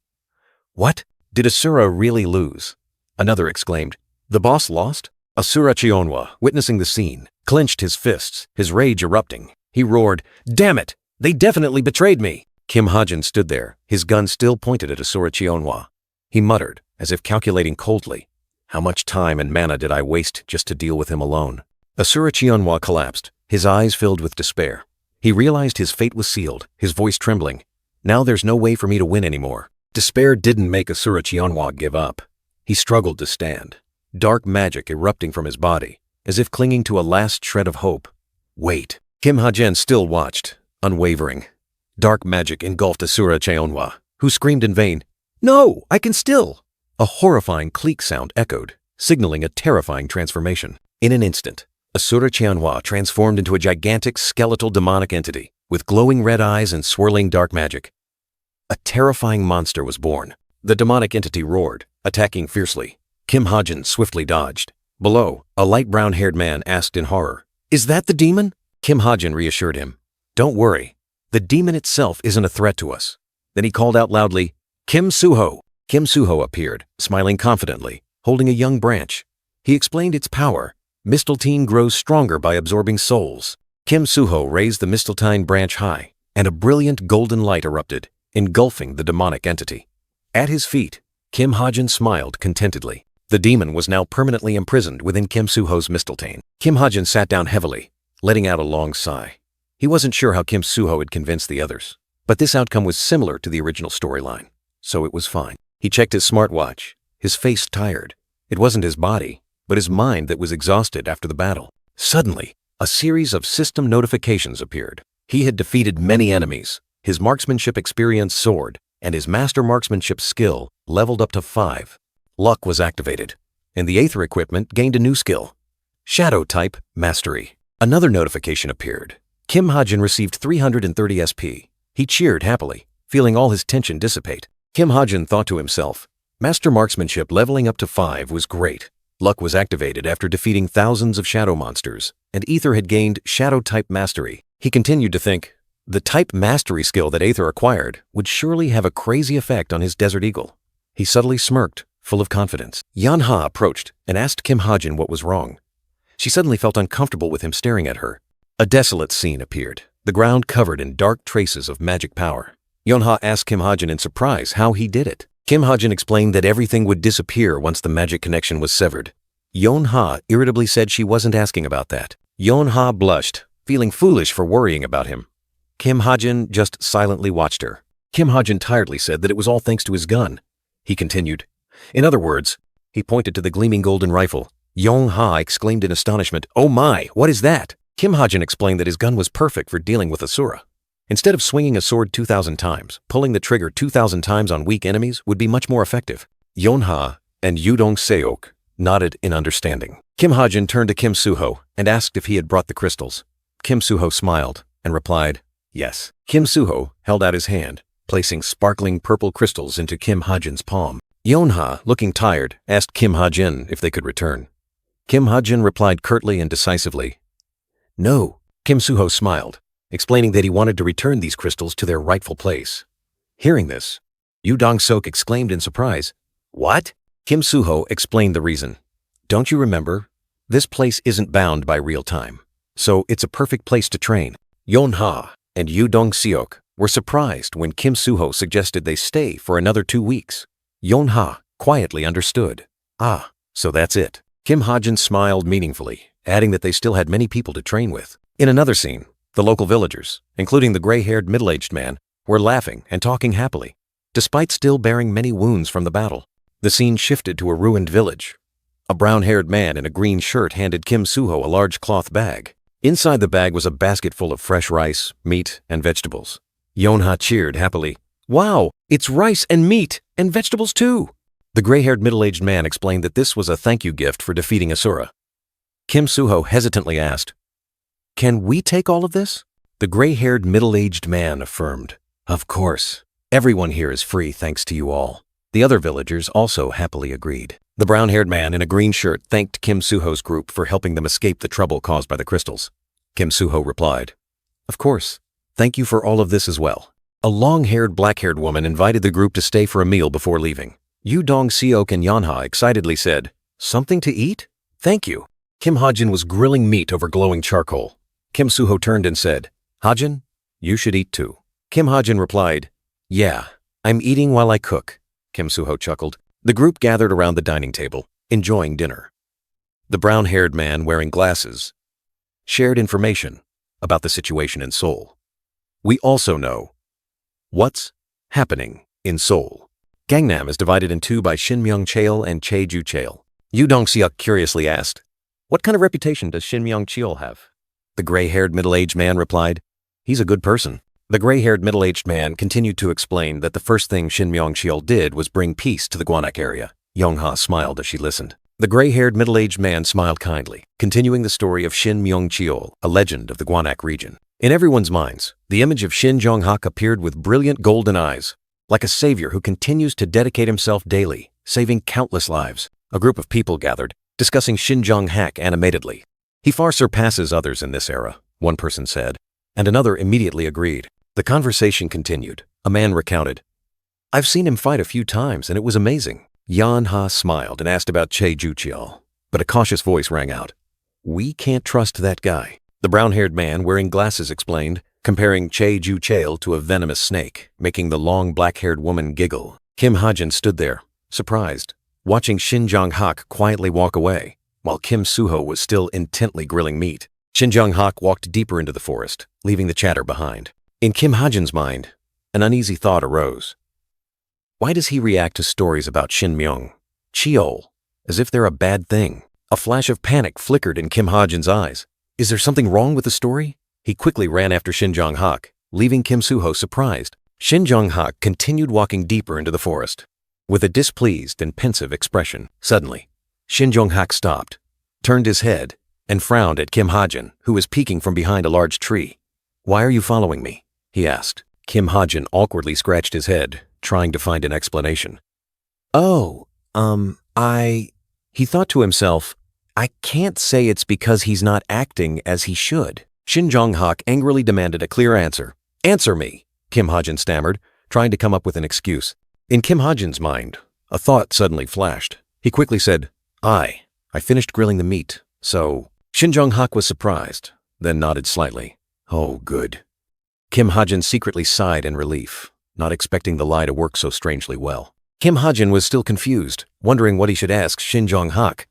S1: What? Did Asura really lose? Another exclaimed, the boss lost? Asura Chionhwa, witnessing the scene, clenched his fists, his rage erupting. He roared, damn it! They definitely betrayed me! Kim Hajin stood there, his gun still pointed at Asura Chionhwa. He muttered, as if calculating coldly, how much time and mana did I waste just to deal with him alone? Asura Chionhwa collapsed, his eyes filled with despair. He realized his fate was sealed, his voice trembling. Now there's no way for me to win anymore. Despair didn't make Asura Chionhwa give up. He struggled to stand, dark magic erupting from his body, as if clinging to a last shred of hope. Wait. Kim Hajin still watched, unwavering. Dark magic engulfed Asura Chionhwa, who screamed in vain, no, I can still. A horrifying click sound echoed, signaling a terrifying transformation. In an instant, Asura Chionhwa transformed into a gigantic skeletal demonic entity with glowing red eyes and swirling dark magic. A terrifying monster was born. The demonic entity roared, attacking fiercely. Kim Hajin swiftly dodged. Below, a light brown-haired man asked in horror, is that the demon? Kim Hajin reassured him, don't worry, the demon itself isn't a threat to us. Then he called out loudly, Kim Suho. Kim Suho appeared, smiling confidently, holding a young branch. He explained its power. Mistletoe grows stronger by absorbing souls. Kim Suho raised the mistletoe branch high, and a brilliant golden light erupted, engulfing the demonic entity. At his feet, Kim Hajin smiled contentedly. The demon was now permanently imprisoned within Kim Suho's mistletoe. Kim Hajin sat down heavily, letting out a long sigh. He wasn't sure how Kim Suho had convinced the others, but this outcome was similar to the original storyline, so it was fine. He checked his smartwatch, his face tired. It wasn't his body, but his mind that was exhausted after the battle. Suddenly, a series of system notifications appeared. He had defeated many enemies. His marksmanship experience soared, and his master marksmanship skill leveled up to 5. Luck was activated, and the Aether equipment gained a new skill, Shadow Type Mastery. Another notification appeared. Kim Hajin received 330 SP. He cheered happily, feeling all his tension dissipate. Kim Hajin thought to himself, Master Marksmanship leveling up to 5 was great. Luck was activated after defeating thousands of shadow monsters, and Aether had gained Shadow Type Mastery. He continued to think, the Type Mastery skill that Aether acquired would surely have a crazy effect on his Desert Eagle. He subtly smirked, full of confidence. Yanha approached and asked Kim Hajin what was wrong. She suddenly felt uncomfortable with him staring at her. A desolate scene appeared, the ground covered in dark traces of magic power. Yonha asked Kim Hajin in surprise how he did it. Kim Hajin explained that everything would disappear once the magic connection was severed. Yonha irritably said she wasn't asking about that. Yonha blushed, feeling foolish for worrying about him. Kim Hajin just silently watched her. Kim Hajin tiredly said that it was all thanks to his gun. He continued. In other words, he pointed to the gleaming golden rifle. Yonha exclaimed in astonishment, "Oh my, what is that?" Kim Hajin explained that his gun was perfect for dealing with Asura. Instead of swinging a sword 2,000 times, pulling the trigger 2,000 times on weak enemies would be much more effective. Yonha and Yudong Seok nodded in understanding. Kim Hajin turned to Kim Suho and asked if he had brought the crystals. Kim Suho smiled and replied, yes. Kim Suho held out his hand, placing sparkling purple crystals into Kim Hajin's palm. Yonha, looking tired, asked Kim Hajin if they could return. Kim Hajin replied curtly and decisively, no. Kim Suho smiled, explaining that he wanted to return these crystals to their rightful place. Hearing this, Yu Dong-sok exclaimed in surprise, what? Kim Suho explained the reason. Don't you remember? This place isn't bound by real time, so it's a perfect place to train. Yonha and Yu Dong-seok were surprised when Kim Suho suggested they stay for another 2 weeks. Yonha quietly understood. Ah, so that's it. Kim Hajin smiled meaningfully, adding that they still had many people to train with. In another scene, the local villagers, including the gray-haired middle-aged man, were laughing and talking happily, despite still bearing many wounds from the battle. The scene shifted to a ruined village. A brown-haired man in a green shirt handed Kim Suho a large cloth bag. Inside the bag was a basket full of fresh rice, meat, and vegetables. Yonha cheered happily. Wow, it's rice and meat, and vegetables too! The gray-haired middle-aged man explained that this was a thank you gift for defeating Asura. Kim Suho hesitantly asked, can we take all of this? The gray-haired middle-aged man affirmed, of course. Everyone here is free thanks to you all. The other villagers also happily agreed. The brown-haired man in a green shirt thanked Kim Suho's group for helping them escape the trouble caused by the crystals. Kim Suho replied, of course. Thank you for all of this as well. A long-haired, black-haired woman invited the group to stay for a meal before leaving. Yu Dong-seok and Yanha excitedly said, something to eat? Thank you. Kim Hajin was grilling meat over glowing charcoal. Kim Suho turned and said, Hajin, you should eat too. Kim Hajin replied, yeah, I'm eating while I cook. Kim Suho chuckled. The group gathered around the dining table, enjoying dinner. The brown-haired man wearing glasses shared information about the situation in Seoul. We also know what's happening in Seoul. Gangnam is divided in two by Shinmyeongcheol and Jeju-cheol. Yu Dong-seok curiously asked, what kind of reputation does Shinmyeongcheol have? The gray-haired middle-aged man replied, he's a good person. The gray-haired middle-aged man continued to explain that the first thing Shinmyeongcheol did was bring peace to the Gwanak area. Yongha smiled as she listened. The gray-haired middle-aged man smiled kindly, continuing the story of Shinmyeongcheol, a legend of the Gwanak region. In everyone's minds, the image of Shin Jong-hak appeared with brilliant golden eyes, like a savior who continues to dedicate himself daily, saving countless lives. A group of people gathered, discussing Shin Jong-hak animatedly. He far surpasses others in this era, one person said, and another immediately agreed. The conversation continued. A man recounted, I've seen him fight a few times and it was amazing. Yan Ha smiled and asked about Jeju-cheol. but a cautious voice rang out. "We can't trust that guy," the brown-haired man wearing glasses explained, comparing Che-ju Chael to a venomous snake, making the long black-haired woman giggle. Kim Ha-jin stood there, surprised, watching Shin Jong-hak quietly walk away, while Kim Soo-ho was still intently grilling meat. Shin Jong-hak walked deeper into the forest, leaving the chatter behind. In Kim Ha-jin's mind, an uneasy thought arose. Why does he react to stories about Shin Myung, Cheol, as if they're a bad thing? A flash of panic flickered in Kim Ha-jin's eyes. Is there something wrong with the story? He quickly ran after Shin Jong-hak, leaving Kim Soo-ho surprised. Shin Jong-hak continued walking deeper into the forest, with a displeased and pensive expression. Suddenly, Shin Jong-hak stopped, turned his head, and frowned at Kim Ha-jin, who was peeking from behind a large tree. "Why are you following me?" he asked. Kim Ha-jin awkwardly scratched his head, trying to find an explanation. "Oh, He thought to himself, I can't say it's because he's not acting as he should. Shin Jong-hak angrily demanded a clear answer. "Answer me," Kim Ha-jin stammered, trying to come up with an excuse. In Kim Ha-jin's mind, a thought suddenly flashed. He quickly said, I finished grilling the meat, so..." Shin Jong-hak was surprised, then nodded slightly. "Oh, good." Kim Ha-jin secretly sighed in relief, not expecting the lie to work so strangely well. Kim Ha-jin was still confused, wondering what he should ask Shin Jong-hak.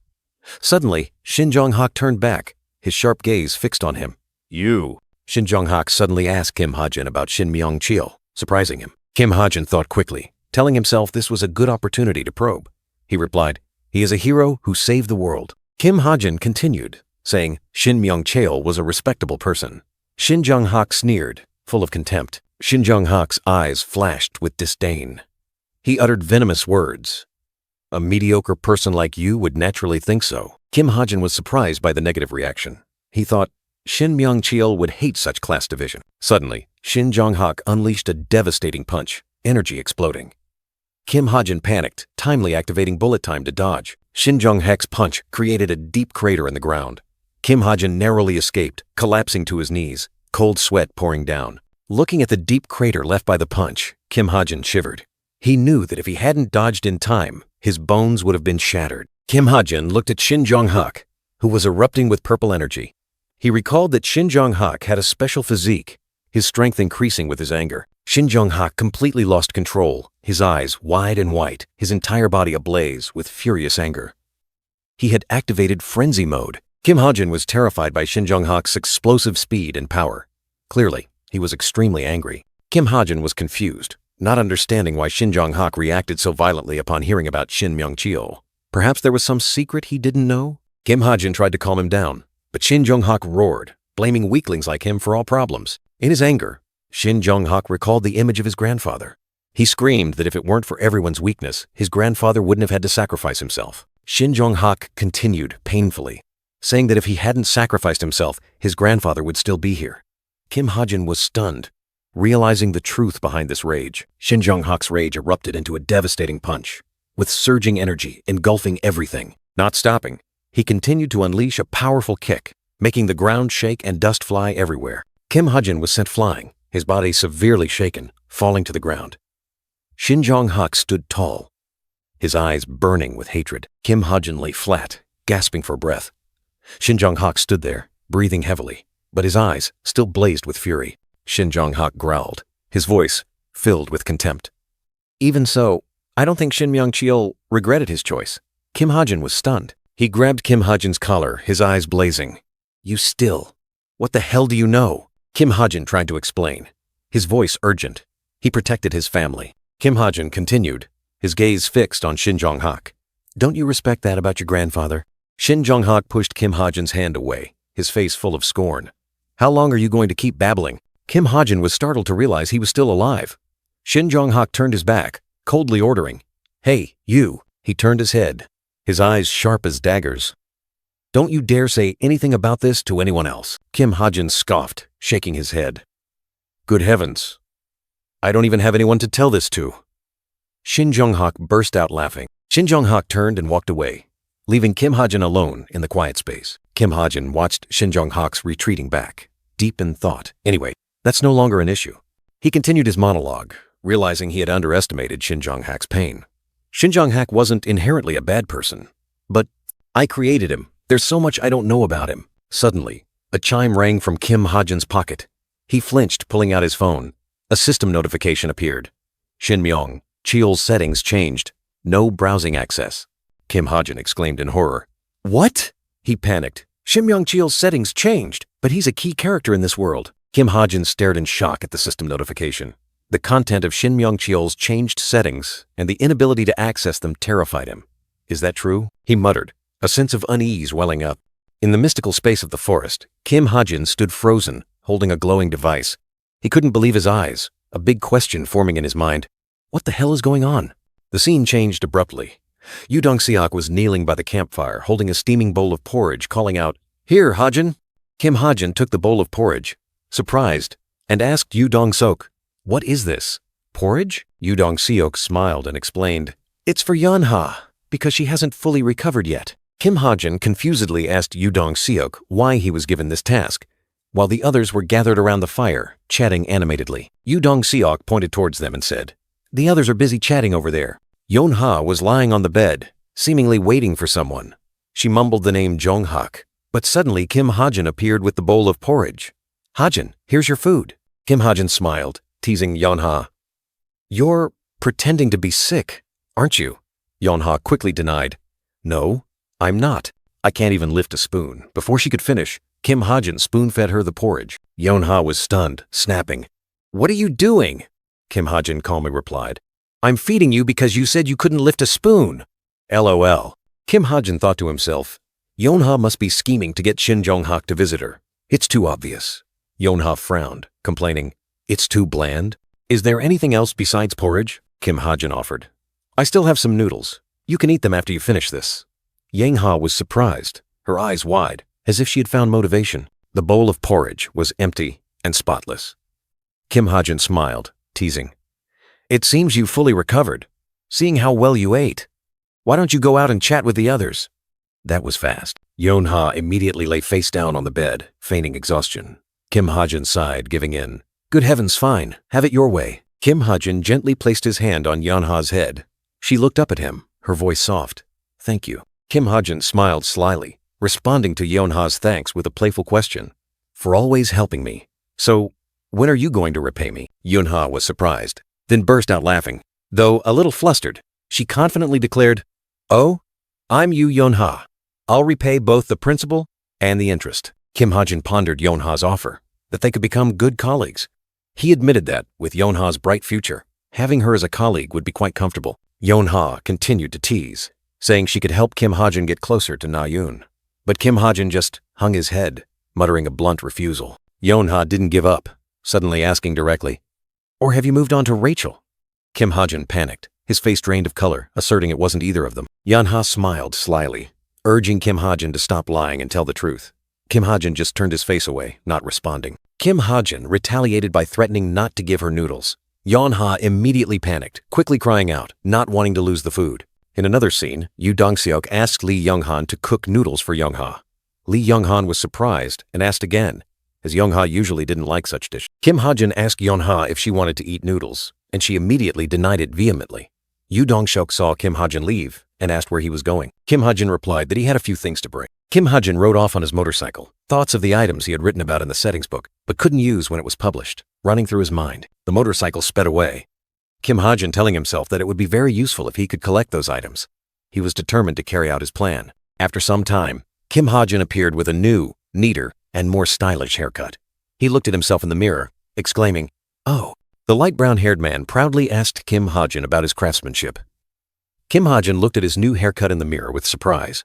S1: Suddenly, Shin Jong-hak turned back, his sharp gaze fixed on him. "You." Shin Jong-hak suddenly asked Kim Ha-jin about Shin Myung-cheol, surprising him. Kim Ha-jin thought quickly, telling himself this was a good opportunity to probe. He replied, "He is a hero who saved the world." Kim Ha-jin continued, saying Shin Myung-cheol was a respectable person. Shin Jong-hak sneered, full of contempt. Shin Jong-hak's eyes flashed with disdain. He uttered venomous words. "A mediocre person like you would naturally think so." Kim Ha-jin was surprised by the negative reaction. He thought Shin Myung-cheol would hate such class division. Suddenly, Shin Jong-hak unleashed a devastating punch, energy exploding. Kim Ha-jin panicked, timely activating bullet time to dodge. Shin Jong-hak's punch created a deep crater in the ground. Kim Ha-jin narrowly escaped, collapsing to his knees, cold sweat pouring down. Looking at the deep crater left by the punch, Kim Ha-jin shivered. He knew that if he hadn't dodged in time, his bones would have been shattered. Kim Ha-jin looked at Shin Jong-hak, who was erupting with purple energy. He recalled that Shin Jong-hak had a special physique, his strength increasing with his anger. Shin Jong-hak completely lost control, his eyes wide and white, his entire body ablaze with furious anger. He had activated frenzy mode. Kim Ha-jin was terrified by Shin Jong-hak's explosive speed and power. Clearly, he was extremely angry. Kim Ha-jin was confused, not understanding why Shin Jong-hak reacted so violently upon hearing about Shin Myung-cheol. Perhaps there was some secret he didn't know? Kim Ha-jin tried to calm him down, but Shin Jong-hak roared, blaming weaklings like him for all problems. In his anger, Shin Jong-hak recalled the image of his grandfather. He screamed that if it weren't for everyone's weakness, his grandfather wouldn't have had to sacrifice himself. Shin Jong-hak continued painfully, saying that if he hadn't sacrificed himself, his grandfather would still be here. Kim Ha-jin was stunned, realizing the truth behind this rage. Shin Jong-hak's rage erupted into a devastating punch, with surging energy engulfing everything. Not stopping, he continued to unleash a powerful kick, making the ground shake and dust fly everywhere. Kim Ha-jin was sent flying, his body severely shaken, falling to the ground. Shin Jong-hak stood tall, his eyes burning with hatred. Kim Ha-jin lay flat, gasping for breath. Shin Jong-hak stood there, breathing heavily, but his eyes still blazed with fury. Shin Jong-hak growled, his voice filled with contempt. "Even so, I don't think Shin Myung-cheol regretted his choice." Kim Ha-jin was stunned. He grabbed Kim Ha-jin's collar, his eyes blazing. "You still. What the hell do you know?" Kim Ha-jin tried to explain, his voice urgent. He protected his family. Kim Ha-jin continued, his gaze fixed on Shin Jong-hak. "Don't you respect that about your grandfather?" Shin Jong-hak pushed Kim Ha-jin's hand away, his face full of scorn. "How long are you going to keep babbling?" Kim Ha-jin was startled to realize he was still alive. Shin Jong-hak turned his back, coldly ordering, "Hey, you." He turned his head, his eyes sharp as daggers. "Don't you dare say anything about this to anyone else." Kim Ha-jin scoffed, shaking his head. "Good heavens. I don't even have anyone to tell this to." Shin Jong-hak burst out laughing. Shin Jong-hak turned and walked away, leaving Kim Ha-jin alone in the quiet space. Kim Ha-jin watched Shin Jong-hak's retreating back, deep in thought. Anyway, that's no longer an issue. He continued his monologue, realizing he had underestimated Shin Jong-hak's pain. Shin Jong-hak wasn't inherently a bad person, but
S3: I created him. There's so much I don't know about him. Suddenly, a chime rang from Kim Ha-jun's pocket. He flinched, pulling out his phone. A system notification appeared. Shin Myung, Cheol's settings changed. No browsing access. Kim Ha-jun exclaimed in horror. What? He panicked. Shin Myung Cheol's settings changed, but he's a key character in this world. Kim Ha-jun stared in shock at the system notification. The content of Shin Myung Cheol's changed settings and the inability to access them terrified him. Is that true? He muttered, a sense of unease welling up. In the mystical space of the forest, Kim Ha-jun stood frozen, holding a glowing device. He couldn't believe his eyes, a big question forming in his mind. What the hell is going on? The scene changed abruptly. Yu Dong-seok was kneeling by the campfire, holding a steaming bowl of porridge, calling out, "Here, Ha-jun." Kim Ha-jun took the bowl of porridge, surprised, and asked Yu Dong-seok, "What is this? Porridge?" Yu Dong-seok smiled and explained, "It's for Yeon-ha, because she hasn't fully recovered yet." Kim Ha-jun confusedly asked Yu Dong-seok why he was given this task, while the others were gathered around the fire, chatting animatedly. Yu Dong-seok pointed towards them and said, "The others are busy chatting over there." Yeon-ha was lying on the bed, seemingly waiting for someone. She mumbled the name Jong-hak, but suddenly Kim Ha-jun appeared with the bowl of porridge. "Ha-jun, here's your food." Kim Ha-jun smiled, teasing Yeon-ha. "You're pretending to be sick, aren't you?" Yeon-ha quickly denied. "No, I'm not. I can't even lift a spoon." Before she could finish, Kim Ha-jun spoon-fed her the porridge. Yeon-ha was stunned, snapping. "What are you doing?" Kim Ha-jun calmly replied. "I'm feeding you because you said you couldn't lift a spoon." LOL. Kim Ha-jun thought to himself, Yeon-ha must be scheming to get Shin Jong-hak to visit her. It's too obvious. Yeon-ha frowned, complaining, "It's too bland. Is there anything else besides porridge?" Kim Ha-jun offered. "I still have some noodles. You can eat them after you finish this." Yang-ha was surprised, her eyes wide, as if she had found motivation. The bowl of porridge was empty and spotless. Kim Ha-jun smiled, teasing. "It seems you fully recovered, seeing how well you ate. Why don't you go out and chat with the others?" That was fast. Yeon-ha immediately lay face down on the bed, feigning exhaustion. Kim Ha-jun sighed, giving in. "Good heavens, fine. Have it your way." Kim Ha-jun gently placed his hand on Yeon-ha's head. She looked up at him, her voice soft. "Thank you." Kim Ha-jun smiled slyly, responding to Yeon-ha's thanks with a playful question. "For always helping me. So, when are you going to repay me?" Yeon-ha was surprised, then burst out laughing. Though a little flustered, she confidently declared, "Oh, I'm Yu Yeon-ha. I'll repay both the principal and the interest." Kim Ha-jun pondered Yeon-ha's offer, that they could become good colleagues. He admitted that, with Yeon-ha's bright future, having her as a colleague would be quite comfortable. Yeon-ha continued to tease, saying she could help Kim Ha-jun get closer to Na-yoon. But Kim Ha-jun just hung his head, muttering a blunt refusal. Yeon-ha didn't give up, suddenly asking directly, "Or have you moved on to Rachel?" Kim Ha-jun panicked, his face drained of color, asserting it wasn't either of them. Yeon-ha smiled slyly, urging Kim Ha-jun to stop lying and tell the truth. Kim Ha-jun just turned his face away, not responding. Kim Ha-jun retaliated by threatening not to give her noodles. Yeon-ha immediately panicked, quickly crying out, not wanting to lose the food. In another scene, Yu Dong-seok asked Lee Young-han to cook noodles for Young-ha. Lee Young-han was surprised and asked again, as Young-ha usually didn't like such dishes. Kim Ha-jun asked Yeon-ha if she wanted to eat noodles, and she immediately denied it vehemently. Yu Dong-seok saw Kim Ha-jun leave and asked where he was going. Kim Ha-jun replied that he had a few things to bring. Kim Ha-jun rode off on his motorcycle, thoughts of the items he had written about in the settings book, but couldn't use when it was published, running through his mind. The motorcycle sped away. Kim Ha-jun telling himself that it would be very useful if he could collect those items. He was determined to carry out his plan. After some time, Kim Ha-jun appeared with a new, neater, and more stylish haircut. He looked at himself in the mirror, exclaiming, "Oh." The light brown-haired man proudly asked Kim Ha-jun about his craftsmanship. Kim Ha-jun looked at his new haircut in the mirror with surprise,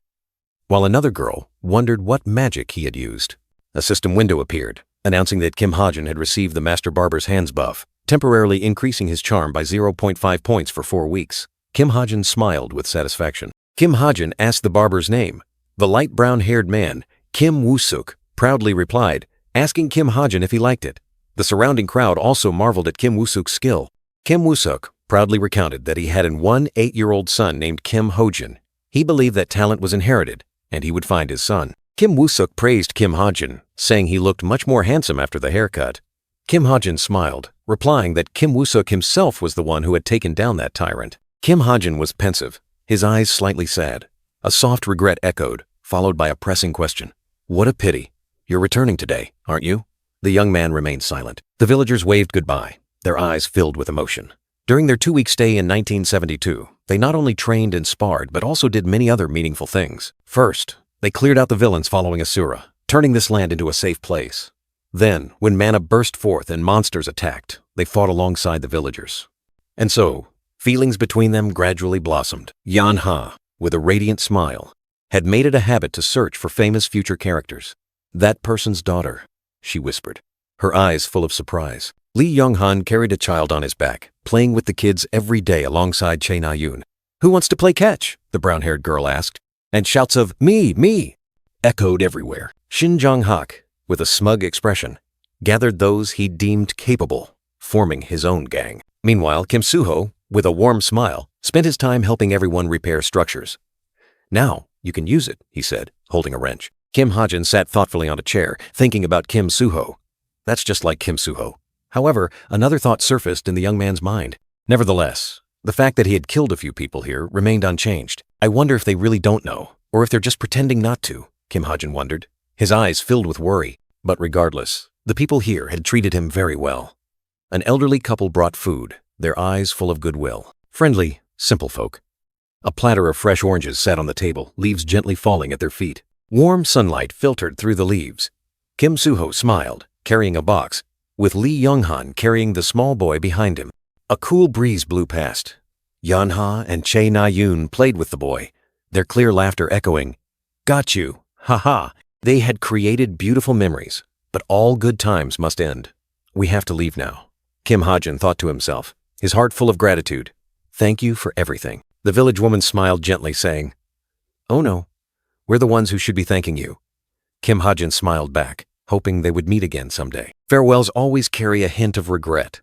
S3: while another girl wondered what magic he had used. A system window appeared, announcing that Kim Ha-jun had received the Master Barber's Hands buff, temporarily increasing his charm by 0.5 points for 4 weeks. Kim Ha-jun smiled with satisfaction. Kim Ha-jun asked the barber's name. The light brown-haired man, Kim Woo-suk, proudly replied, asking Kim Ha-jun if he liked it. The surrounding crowd also marveled at Kim Woo-suk's skill. Kim Woo-suk proudly recounted that he had one 8-year-old son named Kim Ho-jun. He believed that talent was inherited, and he would find his son. Kim Woo-suk praised Kim Ha-jun, saying he looked much more handsome after the haircut. Kim Ha-jun smiled, replying that Kim Woo-suk himself was the one who had taken down that tyrant. Kim Ha-jun was pensive, his eyes slightly sad.
S1: A soft regret echoed, followed by a pressing question. What a pity. You're returning today, aren't you? The young man remained silent. The villagers waved goodbye, their eyes filled with emotion. During their 2-week stay in 1972, they not only trained and sparred, but also did many other meaningful things. First, they cleared out the villains following Asura, turning this land into a safe place. Then, when mana burst forth and monsters attacked, they fought alongside the villagers. And so, feelings between them gradually blossomed. Yanha, with a radiant smile, had made it a habit to search for famous future characters. That person's daughter, she whispered, her eyes full of surprise. Lee Young-han carried a child on his back, playing with the kids every day alongside Chae Na-yoon. Who wants to play catch? The brown-haired girl asked. And shouts of, me, echoed everywhere. Shin Jong-hak, with a smug expression, gathered those he deemed capable, forming his own gang. Meanwhile, Kim Soo-ho, with a warm smile, spent his time helping everyone repair structures. Now, you can use it, he said, holding a wrench. Kim Ha-jin sat thoughtfully on a chair, thinking about Kim Soo-ho. That's just like Kim Soo-ho. However, another thought surfaced in the young man's mind. Nevertheless, the fact that he had killed a few people here remained unchanged. I wonder if they really don't know, or if they're just pretending not to, Kim Ha-jin wondered. His eyes filled with worry. But regardless, the people here had treated him very well. An elderly couple brought food, their eyes full of goodwill. Friendly, simple folk. A platter of fresh oranges sat on the table, leaves gently falling at their feet. Warm sunlight filtered through the leaves. Kim Soo-ho smiled, carrying a box, with Lee Young-han carrying the small boy behind him. A cool breeze blew past. Yanha and Chae Na-yoon played with the boy, their clear laughter echoing, "Got you, ha-ha." They had created beautiful memories, but all good times must end. We have to leave now, Kim Ha-jin thought to himself, his heart full of gratitude. Thank you for everything. The village woman smiled gently, saying, Oh no, we're the ones who should be thanking you. Kim Ha-jin smiled back, hoping they would meet again someday. Farewells always carry a hint of regret.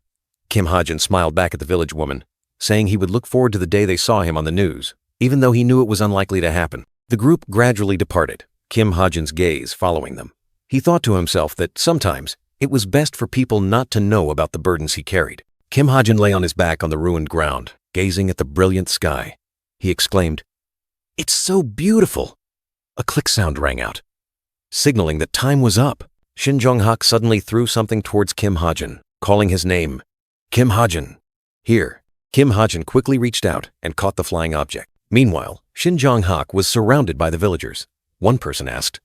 S1: Kim Ha-jin smiled back at the village woman, saying he would look forward to the day they saw him on the news, even though he knew it was unlikely to happen. The group gradually departed, Kim Ha-jin's gaze following them. He thought to himself that sometimes it was best for people not to know about the burdens he carried. Kim Ha-jin lay on his back on the ruined ground, gazing at the brilliant sky. He exclaimed, It's so beautiful! A click sound rang out, signaling that time was up. Shin Jong-hak suddenly threw something towards Kim Ha-jin, calling his name. Kim Ha-jin. Here. Kim Ha-jin quickly reached out and caught the flying object. Meanwhile, Shin Jong-hak was surrounded by the villagers. One person asked,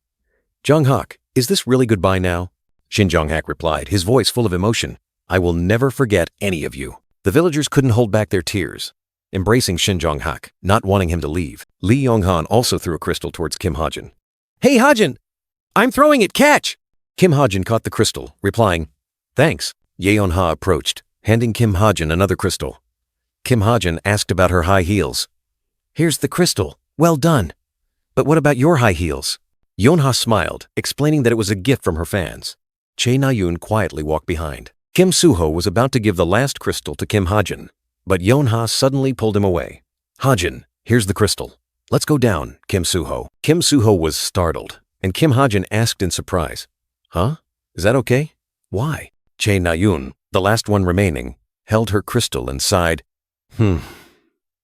S1: Jong-hak, is this really goodbye now? Shin Jong-hak replied, his voice full of emotion. I will never forget any of you. The villagers couldn't hold back their tears, embracing Shin Jong-hak, not wanting him to leave. Lee Yong-han also threw a crystal towards Kim Ha-jin. Hey Ha-jin, I'm throwing it, catch! Kim Ha-jin caught the crystal, replying, Thanks. Yeon-ha approached, handing Kim Ha-jin another crystal. Kim Ha-jin asked about her high heels. Here's the crystal. Well done. But what about your high heels? Yeon-ha smiled, explaining that it was a gift from her fans. Chae Na-yoon quietly walked behind. Kim Soo-ho was about to give the last crystal to Kim Ha-jin, but Yeon-ha suddenly pulled him away. Ha-jin, here's the crystal. Let's go down, Kim Soo-ho. Kim Soo-ho was startled, and Kim Ha-jin asked in surprise, Huh? Is that okay? Why? Chae Na-yoon, the last one remaining, held her crystal and sighed,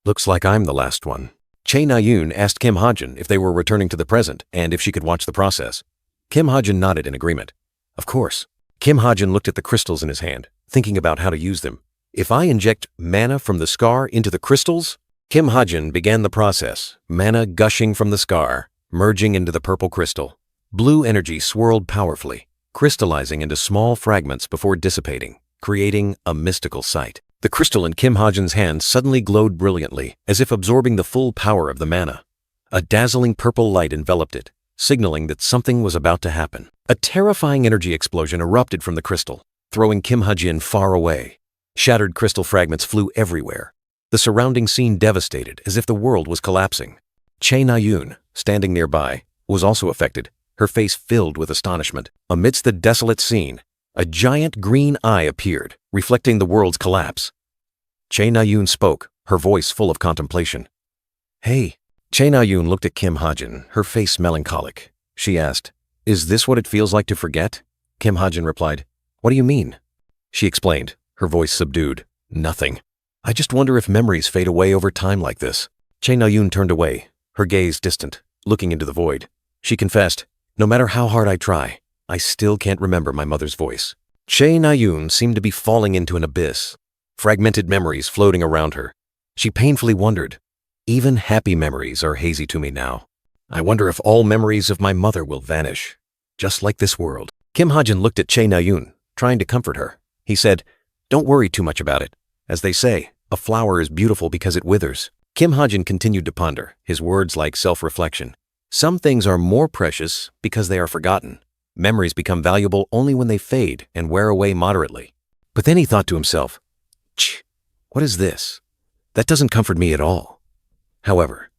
S1: Looks like I'm the last one. Chae Na-yoon asked Kim Ha-jin if they were returning to the present and if she could watch the process. Kim Ha-jin nodded in agreement. Of course. Kim Ha-jin looked at the crystals in his hand, thinking about how to use them. If I inject mana from the scar into the crystals? Kim Ha-jin began the process, mana gushing from the scar, merging into the purple crystal. Blue energy swirled powerfully, crystallizing into small fragments before dissipating, creating a mystical sight. The crystal in Kim Ha-jin's hand suddenly glowed brilliantly, as if absorbing the full power of the mana. A dazzling purple light enveloped it, signaling that something was about to happen. A terrifying energy explosion erupted from the crystal, throwing Kim Ha-jin far away. Shattered crystal fragments flew everywhere, the surrounding scene devastated as if the world was collapsing. Chae Na-yoon, standing nearby, was also affected, her face filled with astonishment. Amidst the desolate scene, a giant green eye appeared, reflecting the world's collapse. Chae Na-yoon spoke, her voice full of contemplation. Hey. Chae Na-yoon looked at Kim Ha-jin, her face melancholic. She asked, Is this what it feels like to forget? Kim Ha-jin replied, What do you mean? She explained, her voice subdued. Nothing. I just wonder if memories fade away over time like this. Chae Na-yoon turned away, her gaze distant, looking into the void. She confessed, "No matter how hard I try, I still can't remember my mother's voice." Che Na-yoon seemed to be falling into an abyss, fragmented memories floating around her. She painfully wondered, even happy memories are hazy to me now. I wonder if all memories of my mother will vanish, just like this world. Kim Ha-jin looked at Che Na-yoon, trying to comfort her. He said, "Don't worry too much about it. As they say, a flower is beautiful because it withers." Kim Ha-jin continued to ponder, his words like self-reflection. Some things are more precious because they are forgotten. Memories become valuable only when they fade and wear away moderately. But then he thought to himself, what is this? That doesn't comfort me at all. However,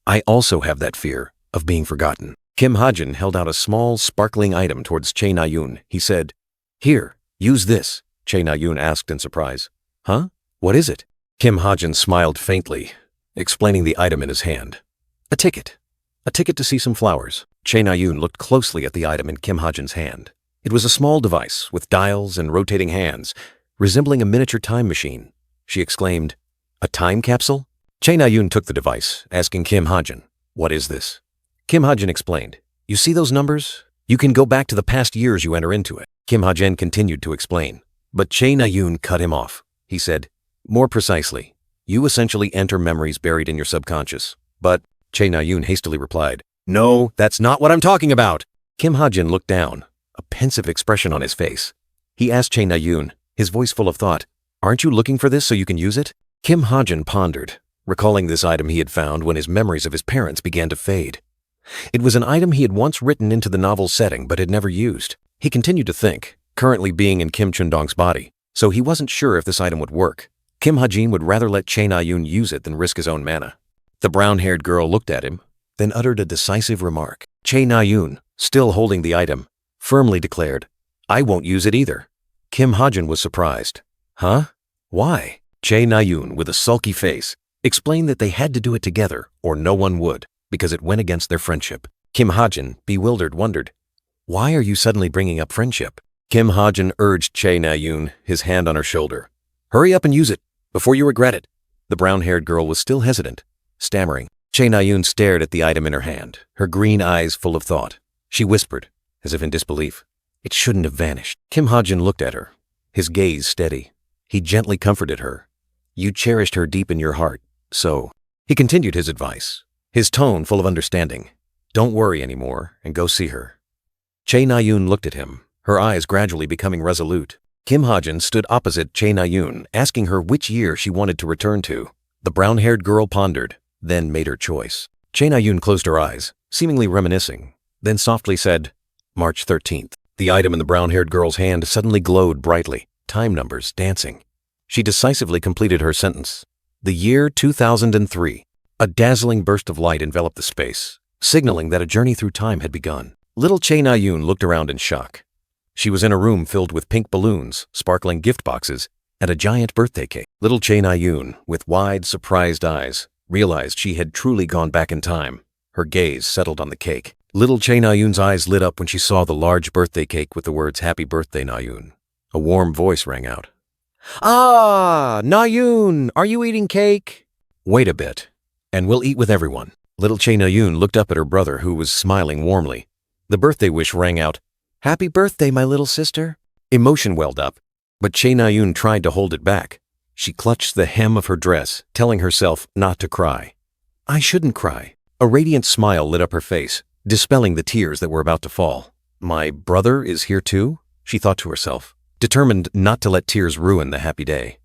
S1: I also have that fear of being forgotten. Kim Ha-jin held out a small, sparkling item towards Che Na-yoon. He said, "Here, use this," Che Na-yoon asked in surprise. "Huh? What is it?" Kim Ha-jin smiled faintly, explaining the item in his hand. A ticket to see some flowers." Che Na-yoon looked closely at the item in Kim Ha-jin's hand. It was a small device with dials and rotating hands, resembling a miniature time machine. She exclaimed, "A time capsule?" Che Na-yoon took the device, asking Kim Ha-jin, "What is this?" Kim Ha-jin explained, "You see those numbers? You can go back to the past years you enter into it." Kim Ha-jin continued to explain, but Che Na-yoon cut him off. He said, "More precisely, you essentially enter memories buried in your subconscious." But Che Na-yoon hastily replied, "No, that's not what I'm talking about." Kim Ha-jin looked down, a pensive expression on his face. He asked Che Na-yoon, his voice full of thought, "Aren't you looking for this so you can use it?" Kim Ha-jin pondered, recalling this item he had found when his memories of his parents began to fade. It was an item he had once written into the novel's setting but had never used. He continued to think, currently being in Kim Chun-dong's body, so he wasn't sure if this item would work. Kim Ha-jin would rather let Che Na-yoon use it than risk his own mana. The brown-haired girl looked at him, then uttered a decisive remark. Che Na-yoon, still holding the item, firmly declared, "I won't use it either." Kim Ha-jin was surprised. "Huh? Why?" Che Na-yoon, with a sulky face, explained that they had to do it together or no one would, because it went against their friendship. Kim Ha-jin, bewildered, wondered, "Why are you suddenly bringing up friendship?" Kim Ha-jin urged Che Na-yoon, his hand on her shoulder. "Hurry up and use it, before you regret it." The brown-haired girl was still hesitant, stammering. Che Na-yoon stared at the item in her hand, her green eyes full of thought. She whispered, as if in disbelief, "It shouldn't have vanished." Kim Ha-jin looked at her, his gaze steady. He gently comforted her. "You cherished her deep in your heart, so..." He continued his advice, his tone full of understanding. "Don't worry anymore and go see her." Che Na-yoon looked at him, her eyes gradually becoming resolute. Kim Ha-jin stood opposite Che Na-yoon, asking her which year she wanted to return to. The brown-haired girl pondered, then made her choice. Che Na-yoon closed her eyes, seemingly reminiscing, then softly said, "March 13th. The item in the brown-haired girl's hand suddenly glowed brightly, time numbers dancing. She decisively completed her sentence. The year 2003. A dazzling burst of light enveloped the space, signaling that a journey through time had begun. Little Che Na-yoon looked around in shock. She was in a room filled with pink balloons, sparkling gift boxes, and a giant birthday cake. Little Che Na-yoon, with wide, surprised eyes, realized she had truly gone back in time. Her gaze settled on the cake. Little Che Na-yoon's eyes lit up when she saw the large birthday cake with the words, "Happy Birthday, Na-yoon." A warm voice rang out. "Ah, Na-yoon, are you eating cake?" "Wait a bit, and we'll eat with everyone." Little Che Na-yoon looked up at her brother, who was smiling warmly. The birthday wish rang out, "Happy birthday, my little sister." Emotion welled up, but Che Na-yoon tried to hold it back. She clutched the hem of her dress, telling herself not to cry. "I shouldn't cry." A radiant smile lit up her face, dispelling the tears that were about to fall. "My brother is here too?" she thought to herself, determined not to let tears ruin the happy day.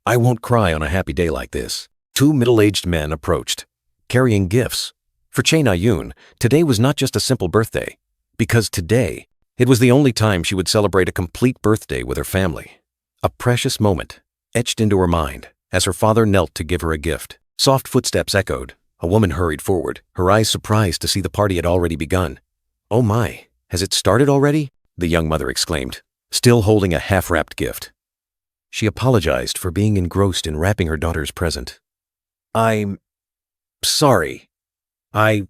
S1: "I won't cry on a happy day like this." Two middle-aged men approached, carrying gifts. For Che Na-yoon, today was not just a simple birthday, because today, it was the only time she would celebrate a complete birthday with her family. A precious moment etched into her mind as her father knelt to give her a gift. Soft footsteps echoed. A woman hurried forward, her eyes surprised to see the party had already begun. "Oh my, has it started already?" the young mother exclaimed, still holding a half-wrapped gift. She apologized for being engrossed in wrapping her daughter's present. "I'm sorry. I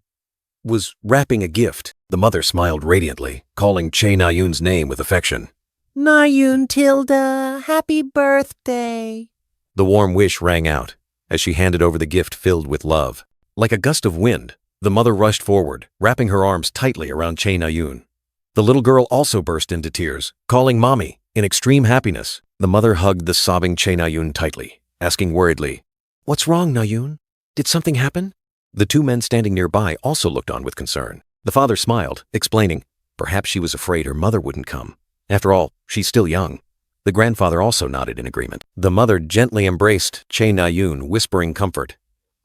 S1: was wrapping a gift." The mother smiled radiantly, calling Che Na-yoon's name with affection.
S2: Na-yoon Tilda, happy birthday.
S1: The warm wish rang out as she handed over the gift filled with love. Like a gust of wind,
S3: The mother rushed forward, wrapping her arms tightly around Che Na-yoon. The little girl also burst into tears, calling Mommy in extreme happiness. The mother hugged the sobbing Che Na-yoon tightly, asking worriedly,
S2: What's wrong, Na-yoon? Did something happen?
S3: The two men standing nearby also looked on with concern. The father smiled, explaining, perhaps she was afraid her mother wouldn't come. After all, she's still young. The grandfather also nodded in agreement. The mother gently embraced Che Na-yoon, whispering comfort.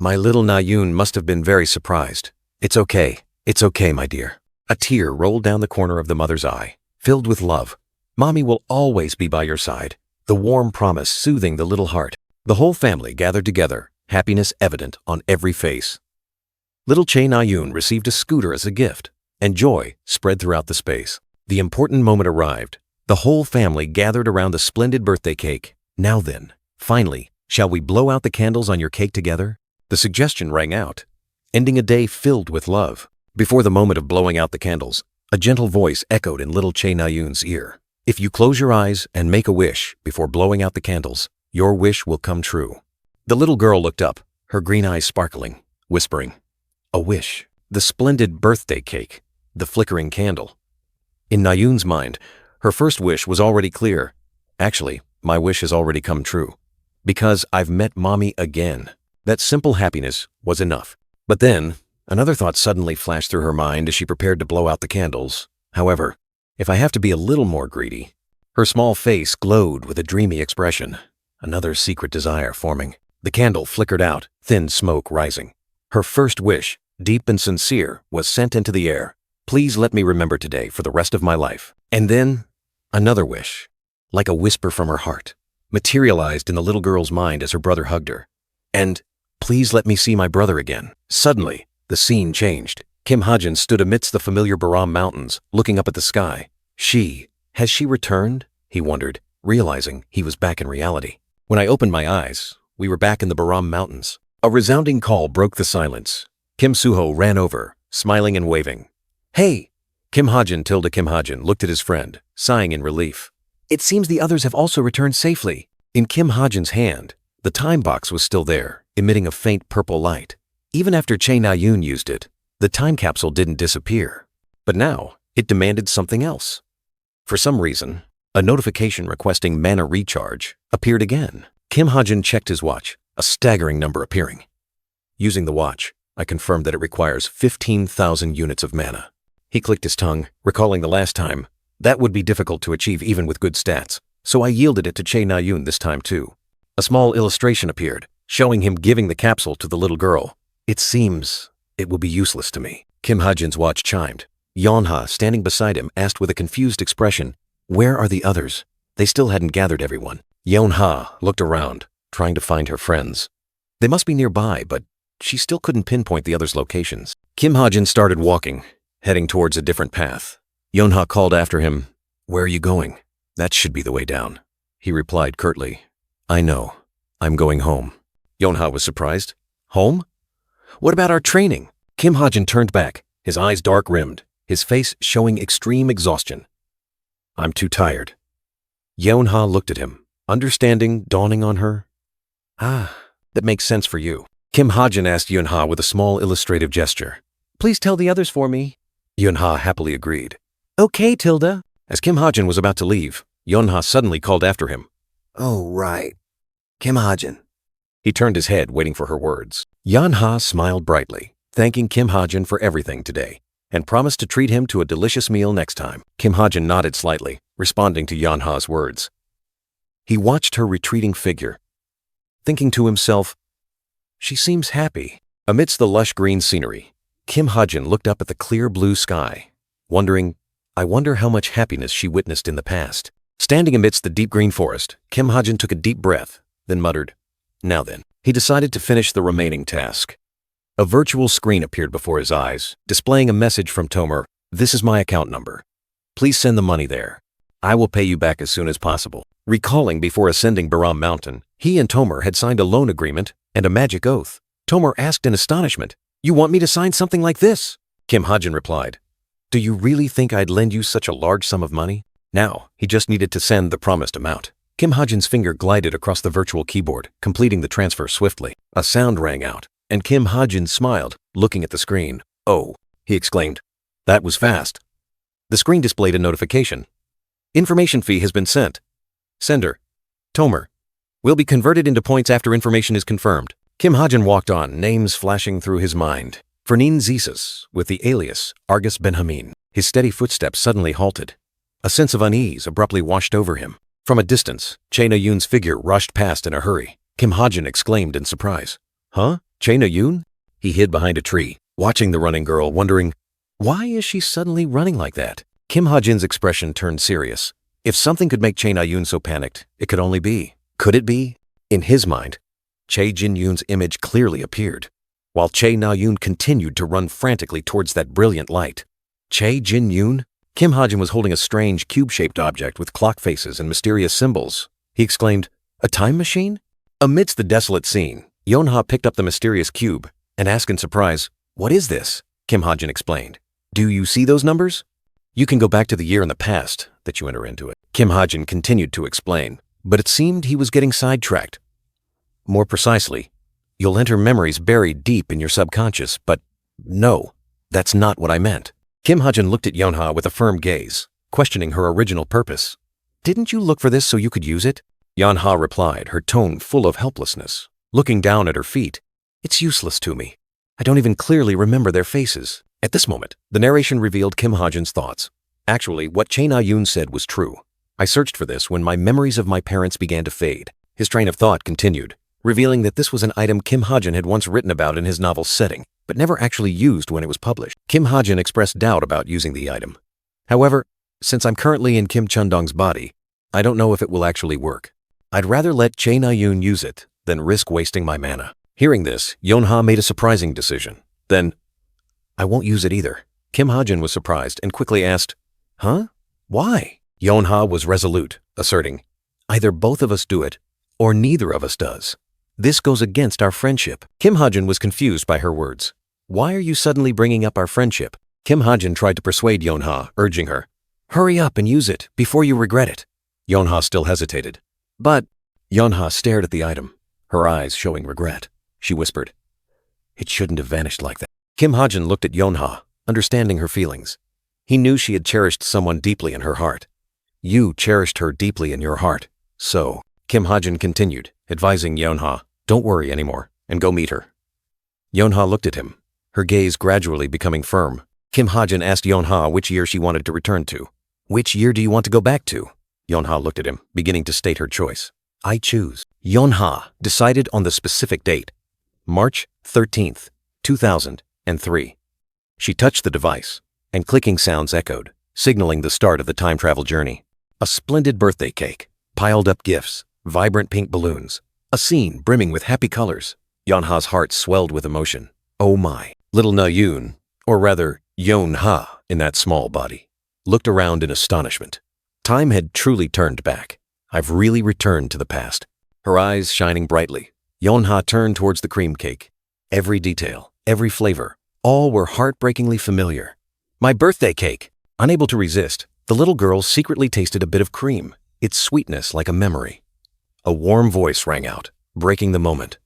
S3: My little Na-yoon must have been very surprised. It's okay, my dear. A tear rolled down the corner of the mother's eye, filled with love. Mommy will always be by your side. The warm promise soothing the little heart. The whole family gathered together, happiness evident on every face. Little Che Na-yoon received a scooter as a gift, and joy spread throughout the space. The important moment arrived. The whole family gathered around the splendid birthday cake. Now then, finally, shall we blow out the candles on your cake together? The suggestion rang out, ending a day filled with love. Before the moment of blowing out the candles, a gentle voice echoed in little Che Na-yoon's ear. If you close your eyes and make a wish before blowing out the candles, your wish will come true. The little girl looked up, her green eyes sparkling, whispering, a wish, the splendid birthday cake, the flickering candle. In Na-yoon's mind, her first wish was already clear. Actually, my wish has already come true. Because I've met Mommy again. That simple happiness was enough. But then, another thought suddenly flashed through her mind as she prepared to blow out the candles. However, if I have to be a little more greedy. Her small face glowed with a dreamy expression, another secret desire forming. The candle flickered out, thin smoke rising. Her first wish, deep and sincere, was sent into the air. Please let me remember today for the rest of my life. And then, another wish, like a whisper from her heart, materialized in the little girl's mind as her brother hugged her. And, please let me see my brother again. Suddenly, the scene changed. Kim Ha-jin stood amidst the familiar Baram Mountains, looking up at the sky. Has she returned? He wondered, realizing he was back in reality. When I opened my eyes, we were back in the Baram Mountains. A resounding call broke the silence. Kim Soo-ho ran over, smiling and waving. Hey! Kim Ha-jin looked at his friend, sighing in relief. It seems the others have also returned safely. In Kim Ha-jin's hand, the time box was still there, emitting a faint purple light. Even after Che Na-yoon used it, the time capsule didn't disappear. But now, it demanded something else. For some reason, a notification requesting mana recharge appeared again. Kim Ha-jin checked his watch, a staggering number appearing. Using the watch, I confirmed that it requires 15,000 units of mana. He clicked his tongue, recalling the last time. That would be difficult to achieve even with good stats, so I yielded it to Che Na-yoon this time too. A small illustration appeared, showing him giving the capsule to the little girl. It seems it will be useless to me. Kim Ha-jin's watch chimed. Yeon-ha, standing beside him, asked with a confused expression, where are the others? They still hadn't gathered everyone. Yeon-ha looked around, trying to find her friends. They must be nearby, but she still couldn't pinpoint the others' locations. Kim Ha-jin started walking, heading towards a different path. Yeon-ha called after him, where are you going? That should be the way down. He replied curtly, I know. I'm going home. Yeon-ha was surprised. Home? What about our training? Kim Ha-jin turned back, his eyes dark-rimmed, his face showing extreme exhaustion. I'm too tired. Yeon-ha looked at him, understanding dawning on her. Ah, that makes sense for you. Kim Ha-jin asked Yeon-ha with a small illustrative gesture. Please tell the others for me. Yeon-ha happily agreed. Okay, Tilda. As Kim Ha-jin was about to leave, Yeon-ha suddenly called after him. Oh, right. Kim Ha-jin. He turned his head, waiting for her words. Yeon-ha smiled brightly, thanking Kim Ha-jin for everything today, and promised to treat him to a delicious meal next time. Kim Ha-jin nodded slightly, responding to Yeon-ha's words. He watched her retreating figure, thinking to himself, she seems happy. Amidst the lush green scenery, Kim Ha-jin looked up at the clear blue sky, wondering, I wonder how much happiness she witnessed in the past. Standing amidst the deep green forest, Kim Ha-jin took a deep breath, then muttered, now then. He decided to finish the remaining task. A virtual screen appeared before his eyes, displaying a message from Tomer. This is my account number. Please send the money there. I will pay you back as soon as possible. Recalling before ascending Baram Mountain, he and Tomer had signed a loan agreement and a magic oath. Tomer asked in astonishment, you want me to sign something like this? Kim Ha-jin replied, do you really think I'd lend you such a large sum of money? Now, he just needed to send the promised amount. Kim Ha-jin's finger glided across the virtual keyboard, completing the transfer swiftly. A sound rang out, and Kim Ha-jin smiled, looking at the screen. "Oh," he exclaimed. "That was fast." The screen displayed a notification. "Information fee has been sent. Sender, Tomer. Will be converted into points after information is confirmed." Kim Ha-jin walked on, names flashing through his mind. Fernin Zesus, with the alias Argus Benjamin. His steady footsteps suddenly halted. A sense of unease abruptly washed over him. From a distance, Chae Na-yoon's figure rushed past in a hurry. Kim Ha-jin exclaimed in surprise. "Huh? Chae Na-yoon?" He hid behind a tree, watching the running girl, wondering, why is she suddenly running like that? Kim Ha-jin's expression turned serious. If something could make Chae Na-yoon so panicked, it could only be. Could it be? In his mind, Chae Jin-yoon's image clearly appeared, while Chae Na-yoon continued to run frantically towards that brilliant light. Chae Jin-yoon? Kim Ha-jin was holding a strange cube-shaped object with clock faces and mysterious symbols. He exclaimed, "A time machine?" Amidst the desolate scene, Yeonha picked up the mysterious cube and asked in surprise, "What is this?" Kim Ha-jin explained. "Do you see those numbers? You can go back to the year in the past that you enter into it." Kim Ha-jin continued to explain, but it seemed he was getting sidetracked. "More precisely, you'll enter memories buried deep in your subconscious, but no, that's not what I meant." Kim Ha-jin looked at Yeonha with a firm gaze, questioning her original purpose. "Didn't you look for this so you could use it?" Yeonha replied, her tone full of helplessness. Looking down at her feet, "It's useless to me. I don't even clearly remember their faces." At this moment, the narration revealed Kim Ha-jin's thoughts. Actually, what Chae Na-yoon said was true. "I searched for this when my memories of my parents began to fade." His train of thought continued, revealing that this was an item Kim Ha-jin had once written about in his novel's setting, but never actually used when it was published. Kim Ha-jin expressed doubt about using the item. "However, since I'm currently in Kim Chun-dong's body, I don't know if it will actually work. I'd rather let Chae Na-yoon use it than risk wasting my mana." Hearing this, Yeonha made a surprising decision. Then, "I won't use it either." Kim Ha-jin was surprised and quickly asked, "Huh? Why?" Yeonha was resolute, asserting, "Either both of us do it, or neither of us does. This goes against our friendship." Kim Ha-jin was confused by her words. "Why are you suddenly bringing up our friendship?" Kim Ha-jin tried to persuade Yeonha, urging her, "Hurry up and use it before you regret it." Yeonha still hesitated. "But..." Yeonha stared at the item, her eyes showing regret. She whispered, "It shouldn't have vanished like that." Kim Ha-jin looked at Yeonha, understanding her feelings. He knew she had cherished someone deeply in her heart. "You cherished her deeply in your heart. So," Kim Ha-jin continued, advising Yeonha, "Don't worry anymore, and go meet her." Yeonha looked at him, her gaze gradually becoming firm. Kim Ha-jin asked Yeonha which year she wanted to return to. "Which year do you want to go back to?" Yeonha looked at him, beginning to state her choice. "I choose." Yeonha decided on the specific date, March 13th, 2003. She touched the device, and clicking sounds echoed, signaling the start of the time travel journey. A splendid birthday cake, piled up gifts, vibrant pink balloons, a scene brimming with happy colors. Yeonha's heart swelled with emotion. Oh my. Little Na-yoon, or rather Yeonha in that small body, looked around in astonishment. Time had truly turned back. I've really returned to the past. Her eyes shining brightly, Yeonha turned towards the cream cake. Every detail, every flavor, all were heartbreakingly familiar. My birthday cake! Unable to resist, the little girl secretly tasted a bit of cream, its sweetness like a memory. A warm voice rang out, breaking the moment.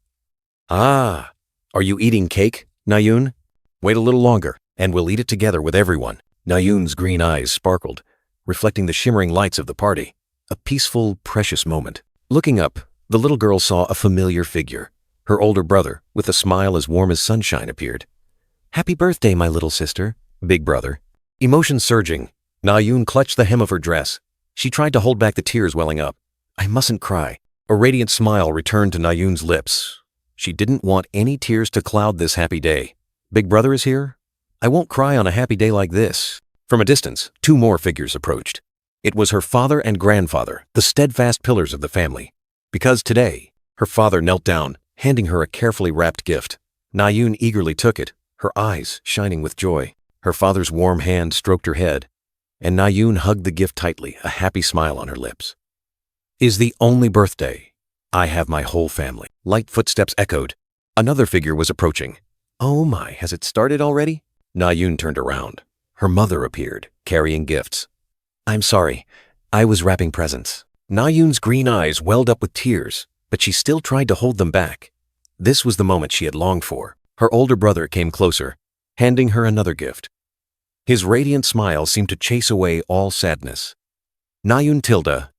S3: "Ah, are you eating cake, Na-yoon? Wait a little longer, and we'll eat it together with everyone." Na-yoon's green eyes sparkled, reflecting the shimmering lights of the party. A peaceful, precious moment. Looking up, the little girl saw a familiar figure. Her older brother, with a smile as warm as sunshine, appeared. "Happy birthday, my little sister." Big brother. Emotion surging, Na-yoon clutched the hem of her dress. She tried to hold back the tears welling up. "I mustn't cry." A radiant smile returned to Na-yoon's lips. She didn't want any tears to cloud this happy day. "Big brother is here? I won't cry on a happy day like this." From a distance, two more figures approached. It was her father and grandfather, the steadfast pillars of the family. Because today, her father knelt down, handing her a carefully wrapped gift. Na-yoon eagerly took it, her eyes shining with joy. Her father's warm hand stroked her head, and Na-yoon hugged the gift tightly, a happy smile on her lips. "Is the only birthday. I have my whole family." Light footsteps echoed. Another figure was approaching. "Oh my, has it started already?" Na-yoon turned around. Her mother appeared, carrying gifts. "I'm sorry, I was wrapping presents." Na-yoon's green eyes welled up with tears, but she still tried to hold them back. This was the moment she had longed for. Her older brother came closer.
S1: handing her another gift. His radiant smile seemed to chase away all sadness. Nayun Tilda,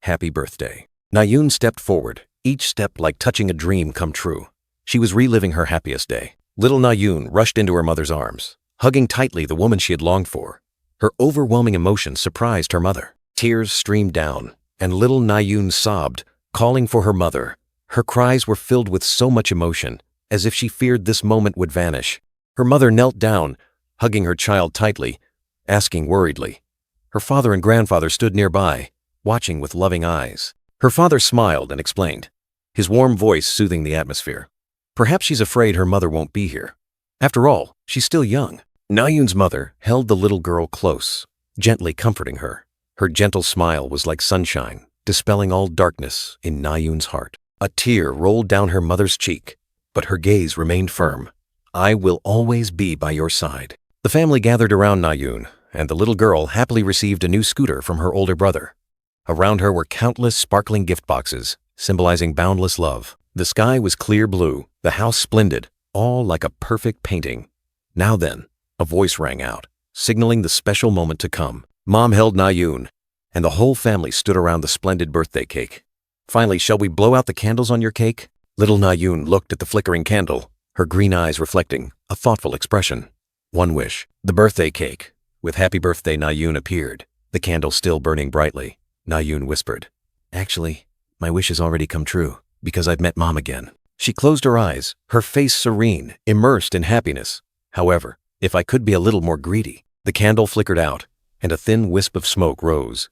S1: happy birthday. Nayun stepped forward, each step like touching a dream come true. She was reliving her happiest day. Little Nayun rushed into her mother's arms, hugging tightly the woman she had longed for. Her overwhelming emotion surprised her mother. Tears streamed down, and little Nayun sobbed, calling for her mother. Her cries were filled with so much emotion, as if she feared this moment would vanish. Her mother knelt down, hugging her child tightly, asking worriedly. Her father and grandfather stood nearby, watching with loving eyes. Her father smiled and explained, his warm voice soothing the atmosphere. Perhaps she's afraid her mother won't be here. After all, she's still young. Nayun's mother held the little girl close, gently comforting her. Her gentle smile was like sunshine, dispelling all darkness in Nayun's heart. A tear rolled down her mother's cheek, but her gaze remained firm. I will always be by your side. The family gathered around Nayun, and the little girl happily received a new scooter from her older brother. Around her were countless sparkling gift boxes, symbolizing boundless love. The sky was clear blue, the house splendid, all like a perfect painting. Now then, a voice rang out, signaling the special moment to come. Mom held Nayun, and the whole family stood around the splendid birthday cake. Finally, shall we blow out the candles on your cake? Little Nayun looked at the flickering candle, her green eyes reflecting a thoughtful expression. One wish. The birthday cake, with Happy Birthday Nayun, appeared, the candle still burning brightly. Nayun whispered, actually, my wish has already come true, because I've met Mom again. She closed her eyes, her face serene, immersed in happiness. However, if I could be a little more greedy. The candle flickered out, and a thin wisp of smoke rose.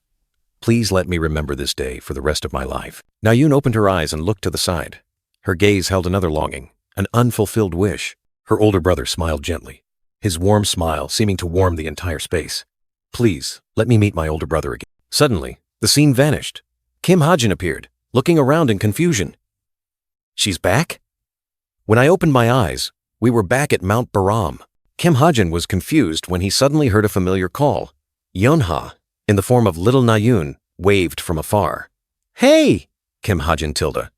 S1: Please let me remember this day for the rest of my life. Nayun opened her eyes and looked to the side. Her gaze held another longing, an unfulfilled wish. Her older brother smiled gently, his warm smile seeming to warm the entire space. Please, let me meet my older brother again. Suddenly, the scene vanished. Kim Hajin appeared, looking around in confusion. She's back? When I opened my eyes, we were back at Mount Baram. Kim Hajin was confused when he suddenly heard a familiar call. Yonha, in the form of little Nayun, waved from afar. Hey! Kim Hajin Tilda.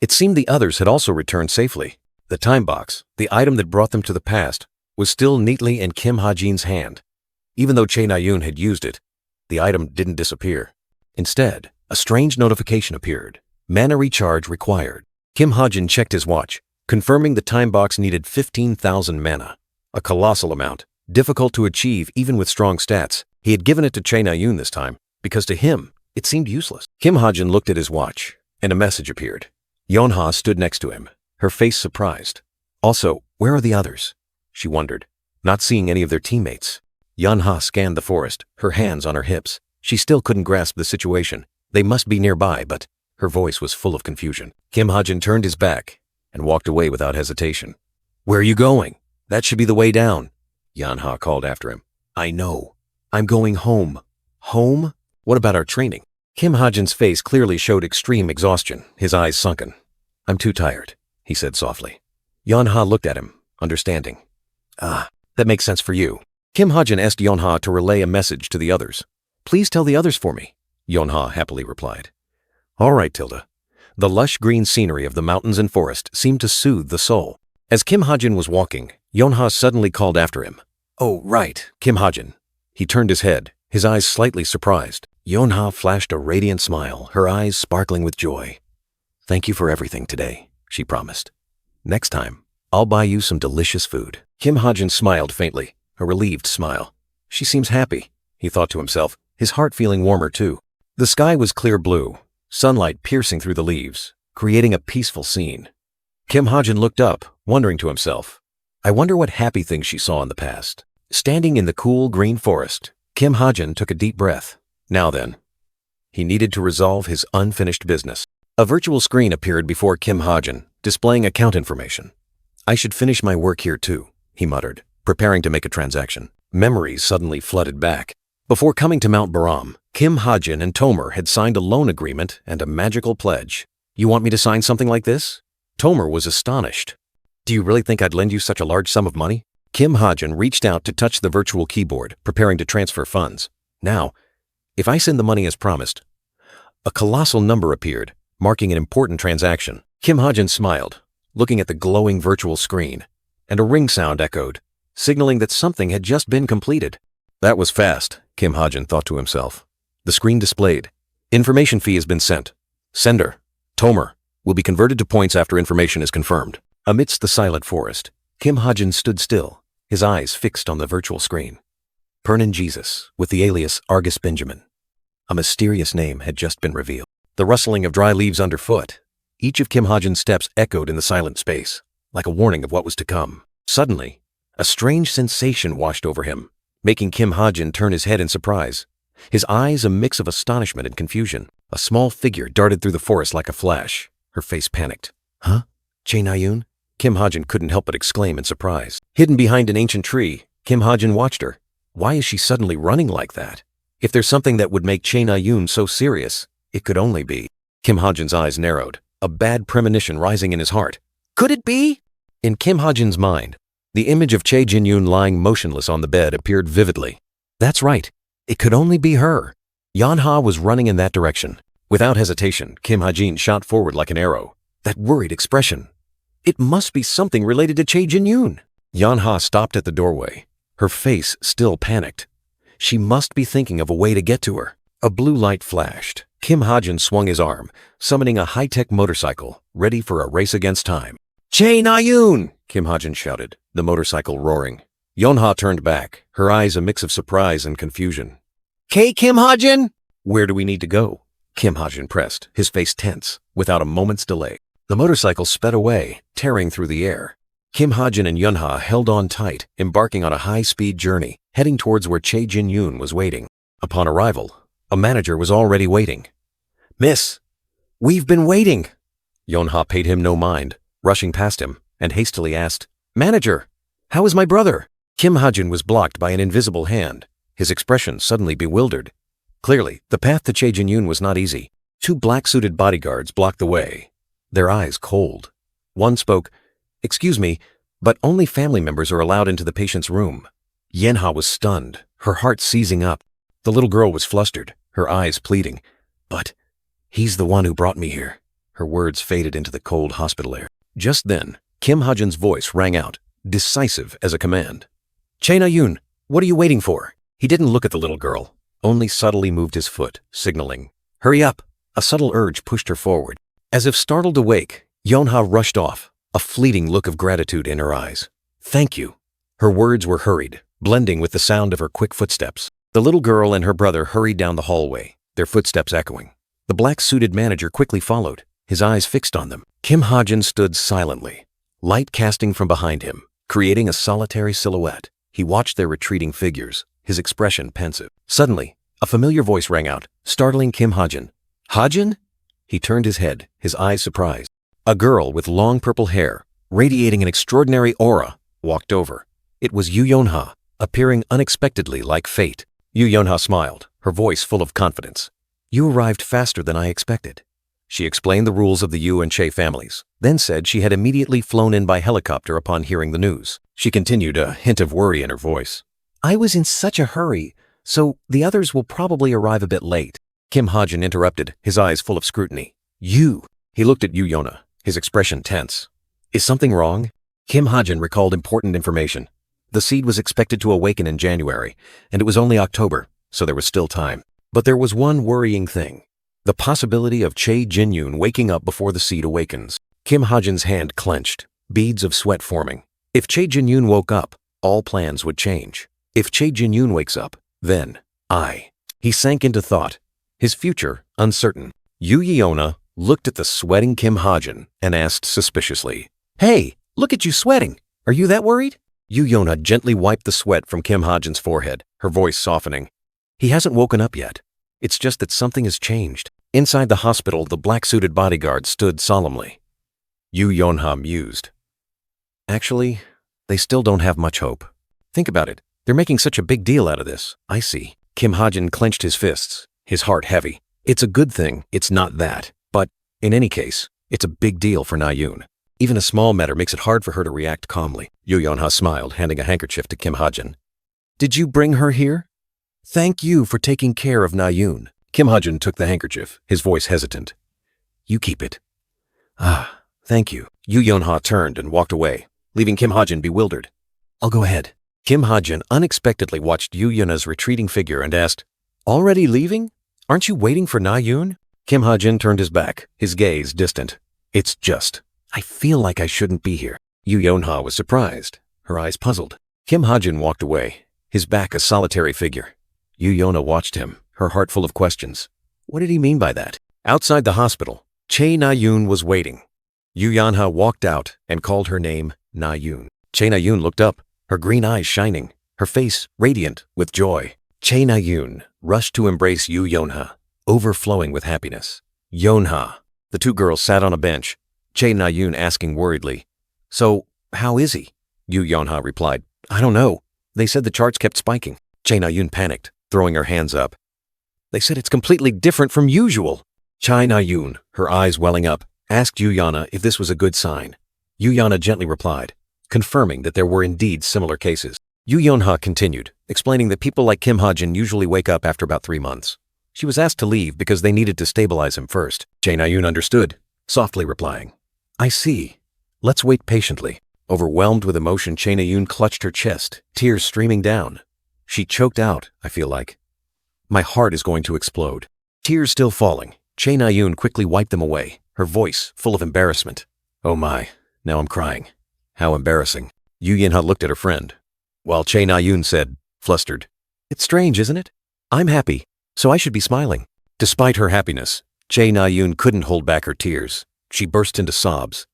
S1: It seemed the others had also returned safely. The time box, the item that brought them to the past, was still neatly in Kim Hajin's hand. Even though Che Nayun had used it, the item didn't disappear. Instead, a strange notification appeared. Mana recharge required. Kim Hajin checked his watch, confirming the time box needed 15,000 mana. A colossal amount, difficult to achieve even with strong stats. He had given it to Che Nayun this time, because to him, it seemed useless. Kim Hajin looked at his watch, and a message appeared. Yonha stood next to him, her face surprised. Also, where are the others? She wondered, not seeing any of their teammates. Yonha scanned the forest, her hands on her hips. She still couldn't grasp the situation. They must be nearby, but her voice was full of confusion. Kim Hajin turned his back and walked away without hesitation. Where are you going? That should be the way down. Yonha called after him. I know. I'm going home. Home? What about our training? Kim Hajin's face clearly showed extreme exhaustion, his eyes sunken. I'm too tired, he said softly. Yonha looked at him, understanding. Ah, that makes sense for you. Kim Hajin asked Yonha to relay a message to the others. Please tell the others for me, Yonha happily replied. All right, Tilda. The lush green scenery of the mountains and forest seemed to soothe the soul. As Kim Hajin was walking, Yonha suddenly called after him. Oh, right, Kim Hajin. He turned his head, his eyes slightly surprised. Yonha flashed a radiant smile, her eyes sparkling with joy. Thank you for everything today, she promised. Next time, I'll buy you some delicious food. Kim Hajin smiled faintly, a relieved smile. She seems happy, he thought to himself, his heart feeling warmer too. The sky was clear blue, sunlight piercing through the leaves, creating a peaceful scene. Kim Hajin looked up, wondering to himself, I wonder what happy things she saw in the past. Standing in the cool green forest, Kim Hajin took a deep breath. Now then, he needed to resolve his unfinished business. A virtual screen appeared before Kim Hajin, displaying account information. I should finish my work here too, he muttered, preparing to make a transaction. Memories suddenly flooded back. Before coming to Mount Baram, Kim Hajin and Tomer had signed a loan agreement and a magical pledge. You want me to sign something like this? Tomer was astonished. Do you really think I'd lend you such a large sum of money? Kim Hajin reached out to touch the virtual keyboard, preparing to transfer funds. Now, if I send the money as promised, a colossal number appeared, marking an important transaction. Kim Hajin smiled, looking at the glowing virtual screen, and a ring sound echoed. signaling that something had just been completed. That was fast, Kim Ha-jin thought to himself. The screen displayed. Information fee has been sent. Sender, Tomer, will be converted to points after information is confirmed. Amidst the silent forest, Kim Ha-jin stood still, his eyes fixed on the virtual screen. Pernin Jesus, with the alias Argus Benjamin. A mysterious name had just been revealed. The rustling of dry leaves underfoot. Each of Kim Ha-jin's steps echoed in the silent space, like a warning of what was to come. Suddenly, a strange sensation washed over him, making Kim Ha-jin turn his head in surprise. His eyes a mix of astonishment and confusion. A small figure darted through the forest like a flash. Her face panicked. Huh? Chae Na-yoon? Kim Ha-jin couldn't help but exclaim in surprise. Hidden behind an ancient tree, Kim Ha-jin watched her. Why is she suddenly running like that? If there's something that would make Chae Na-yoon so serious, it could only be. Kim Ha-jin's eyes narrowed, a bad premonition rising in his heart. Could it be? In Kim Ha-jin's mind, the image of Chae Jin-yoon lying motionless on the bed appeared vividly. That's right. It could only be her. Yeon-ha was running in that direction. Without hesitation, Kim Ha-jin shot forward like an arrow. That worried expression. It must be something related to Chae Jin-yoon. Yeon-ha stopped at the doorway, her face still panicked. She must be thinking of a way to get to her. A blue light flashed. Kim Ha-jin swung his arm, summoning a high-tech motorcycle, ready for a race against time. Chae Na-yoon! Kim Ha-jin shouted, the motorcycle roaring. Yeon-ha turned back, her eyes a mix of surprise and confusion. Kim Ha-jin? Where do we need to go? Kim Ha-jin pressed, his face tense, without a moment's delay. The motorcycle sped away, tearing through the air. Kim Ha-jin and Yeon-ha held on tight, embarking on a high-speed journey, heading towards where Chae Jin-yoon was waiting. Upon arrival, a manager was already waiting. Miss, we've been waiting. Yeon-ha paid him no mind, rushing past him, and hastily asked, Manager, how is my brother? Kim Ha-jin was blocked by an invisible hand, his expression suddenly bewildered. Clearly, the path to Chae Jin-yoon was not easy. Two black-suited bodyguards blocked the way, their eyes cold. One spoke, Excuse me, but only family members are allowed into the patient's room. Yeon-ha was stunned, her heart seizing up. The little girl was flustered, her eyes pleading. But he's the one who brought me here. Her words faded into the cold hospital air. Just then, Kim Ha-jin's voice rang out, decisive as a command. Chae Na-yoon, what are you waiting for? He didn't look at the little girl, only subtly moved his foot, signaling. Hurry up! A subtle urge pushed her forward. As if startled awake, Yeon-ha rushed off, a fleeting look of gratitude in her eyes. Thank you. Her words were hurried, blending with the sound of her quick footsteps. The little girl and her brother hurried down the hallway, their footsteps echoing. The black-suited manager quickly followed, his eyes fixed on them. Kim Ha-jin stood silently, light casting from behind him, creating a solitary silhouette. He watched their retreating figures, his expression pensive. Suddenly, a familiar voice rang out, startling Kim Ha-jin. Ha-jin? He turned his head, his eyes surprised. A girl with long purple hair, radiating an extraordinary aura, walked over. It was Yoo Yeon-ha, appearing unexpectedly like fate. Yoo Yeon-ha smiled, her voice full of confidence. You arrived faster than I expected. She explained the rules of the Yoo and Chae families, then said she had immediately flown in by helicopter upon hearing the news. She continued, a hint of worry in her voice. I was in such a hurry, so the others will probably arrive a bit late. Kim Ha-jin interrupted, his eyes full of scrutiny. You! He looked at Yoo Yeon-ha, his expression tense. Is something wrong? Kim Ha-jin recalled important information. The seed was expected to awaken in January, and it was only October, so there was still time. But there was one worrying thing. The possibility of Chae Jin-yoon waking up before the seed awakens. Kim Ha-jin's hand clenched, beads of sweat forming. If Chae Jin-yoon woke up, all plans would change. If Chae Jin-yoon wakes up, then He sank into thought, his future uncertain. Yoo Yeon-ha looked at the sweating Kim Ha-jin and asked suspiciously, Hey, look at you sweating. Are you that worried? Yoo Yeon-ha gently wiped the sweat from Kim Ha-jin's forehead, her voice softening. He hasn't woken up yet. It's just that something has changed. Inside the hospital, the black-suited bodyguard stood solemnly. Yoo Yeon-ha mused. Actually, they still don't have much hope. Think about it. They're making such a big deal out of this. I see. Kim Ha-jin clenched his fists, his heart heavy. It's a good thing it's not that. But, in any case, it's a big deal for Na-yoon. Even a small matter makes it hard for her to react calmly. Yoo Yeon-ha smiled, handing a handkerchief to Kim Ha-jin. Did you bring her here? Thank you for taking care of Na-yoon. Kim Ha-jin took the handkerchief, his voice hesitant. You keep it. Thank you. Yoo Yeon-ha turned and walked away, leaving Kim Ha-jin bewildered. I'll go ahead.
S3: Kim Ha-jin unexpectedly watched Yu Yuna's retreating figure and asked, "Already leaving? Aren't you waiting for Na-yoon?" Kim Ha-jin turned his back, his gaze distant. "It's just, I feel like I shouldn't be here." Yu Yeonha was surprised, her eyes puzzled. Kim Ha-jin walked away, his back a solitary figure. Yu Yeonha watched him, her heart full of questions. What did he mean by that? Outside the hospital, Chae Na-yoon was waiting. Yu Yeonha walked out and called her name Na-yoon. Chae Na-yoon looked up, her green eyes shining, her face radiant with joy. Chae Na-yoon rushed to embrace Yu Yeonha, overflowing with happiness. "Yeonha." The two girls sat on a bench, Chae Na-yoon asking worriedly, "So, how is he?" Yu Yeonha replied, "I don't know. They said the charts kept spiking." Chae Na-yoon panicked, throwing her hands up. "They said it's completely different from usual." Chae Na-yoon, her eyes welling up, asked Yu Yeonha if this was a good sign. Yu Yeonha gently replied, confirming that there were indeed similar cases. Yu Yeonha continued, explaining that people like Kim Ha-jin usually wake up after about 3 months. She was asked to leave because they needed to stabilize him first. Chae Na-yoon understood, softly replying, "I see. Let's wait patiently." Overwhelmed with emotion, Chae Na-yoon clutched her chest, tears streaming down. She choked out, "I feel like my heart is going to explode." Tears still falling, Chae Na-yoon quickly wiped them away, her voice full of embarrassment. "Oh my, now I'm crying. How embarrassing." Yu Yeonha looked at her friend, while Chae Na-yoon said, flustered, "It's strange, isn't it? I'm happy, so I should be smiling." Despite her happiness, Chae Na-yoon couldn't hold back her tears. She burst into sobs.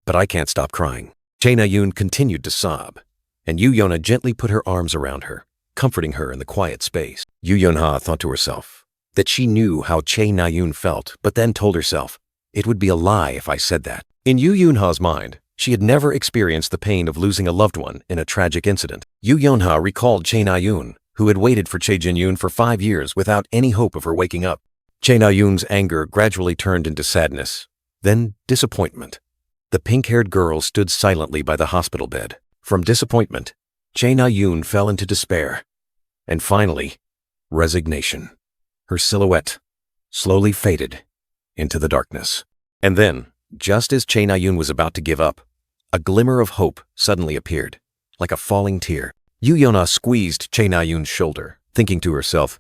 S3: "But I can't stop crying." Chae Na-yoon continued to sob, and Yu Yeonha gently put her arms around her, comforting her in the quiet space. Yu Yeonha thought to herself that she knew how Chae Na-yoon felt, but then told herself, it would be a lie if I said that. In Yu Yeonha's mind, she had never experienced the pain of losing a loved one in a tragic incident. Yu Yeonha recalled Chae Na-yoon, who had waited for Chae Jin-yoon for 5 years without any hope of her waking up. Chae Na-yoon's anger gradually turned into sadness, then disappointment. The pink-haired girl stood silently by the hospital bed. From disappointment, Chae Na-yoon fell into despair. And finally, resignation. Her silhouette slowly faded into the darkness. And then, just as Chae Na-yoon was about to give up, a glimmer of hope suddenly appeared, like a falling tear. Yu Yeonha squeezed Chae Na-yoon's shoulder, thinking to herself,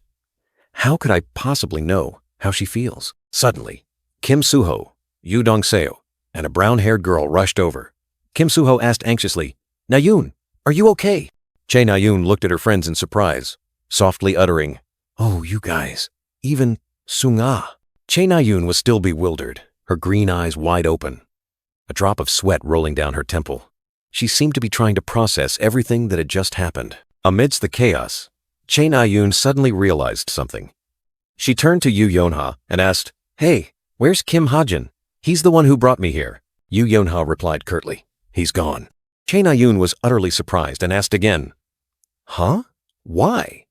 S3: how could I possibly know how she feels? Suddenly, Kim Soo-ho, Yu Dong-seo, and a brown-haired girl rushed over. Kim Soo-ho asked anxiously, "Na-yoon, are you okay?" Chae Na-yoon looked at her friends in surprise, softly uttering, "Oh, you guys, even Sung-ah." Chae Na-yoon was still bewildered, her green eyes wide open, a drop of sweat rolling down her temple. She seemed to be trying to process everything that had just happened. Amidst the chaos, Chae Na-yoon suddenly realized something. She turned to Yu Yeonha and asked, "Hey, where's Kim Ha-jin? He's the one who brought me here." Yu Yeonha replied curtly, "He's gone." Chae Na-yoon was utterly surprised and asked again, "Huh? Why?"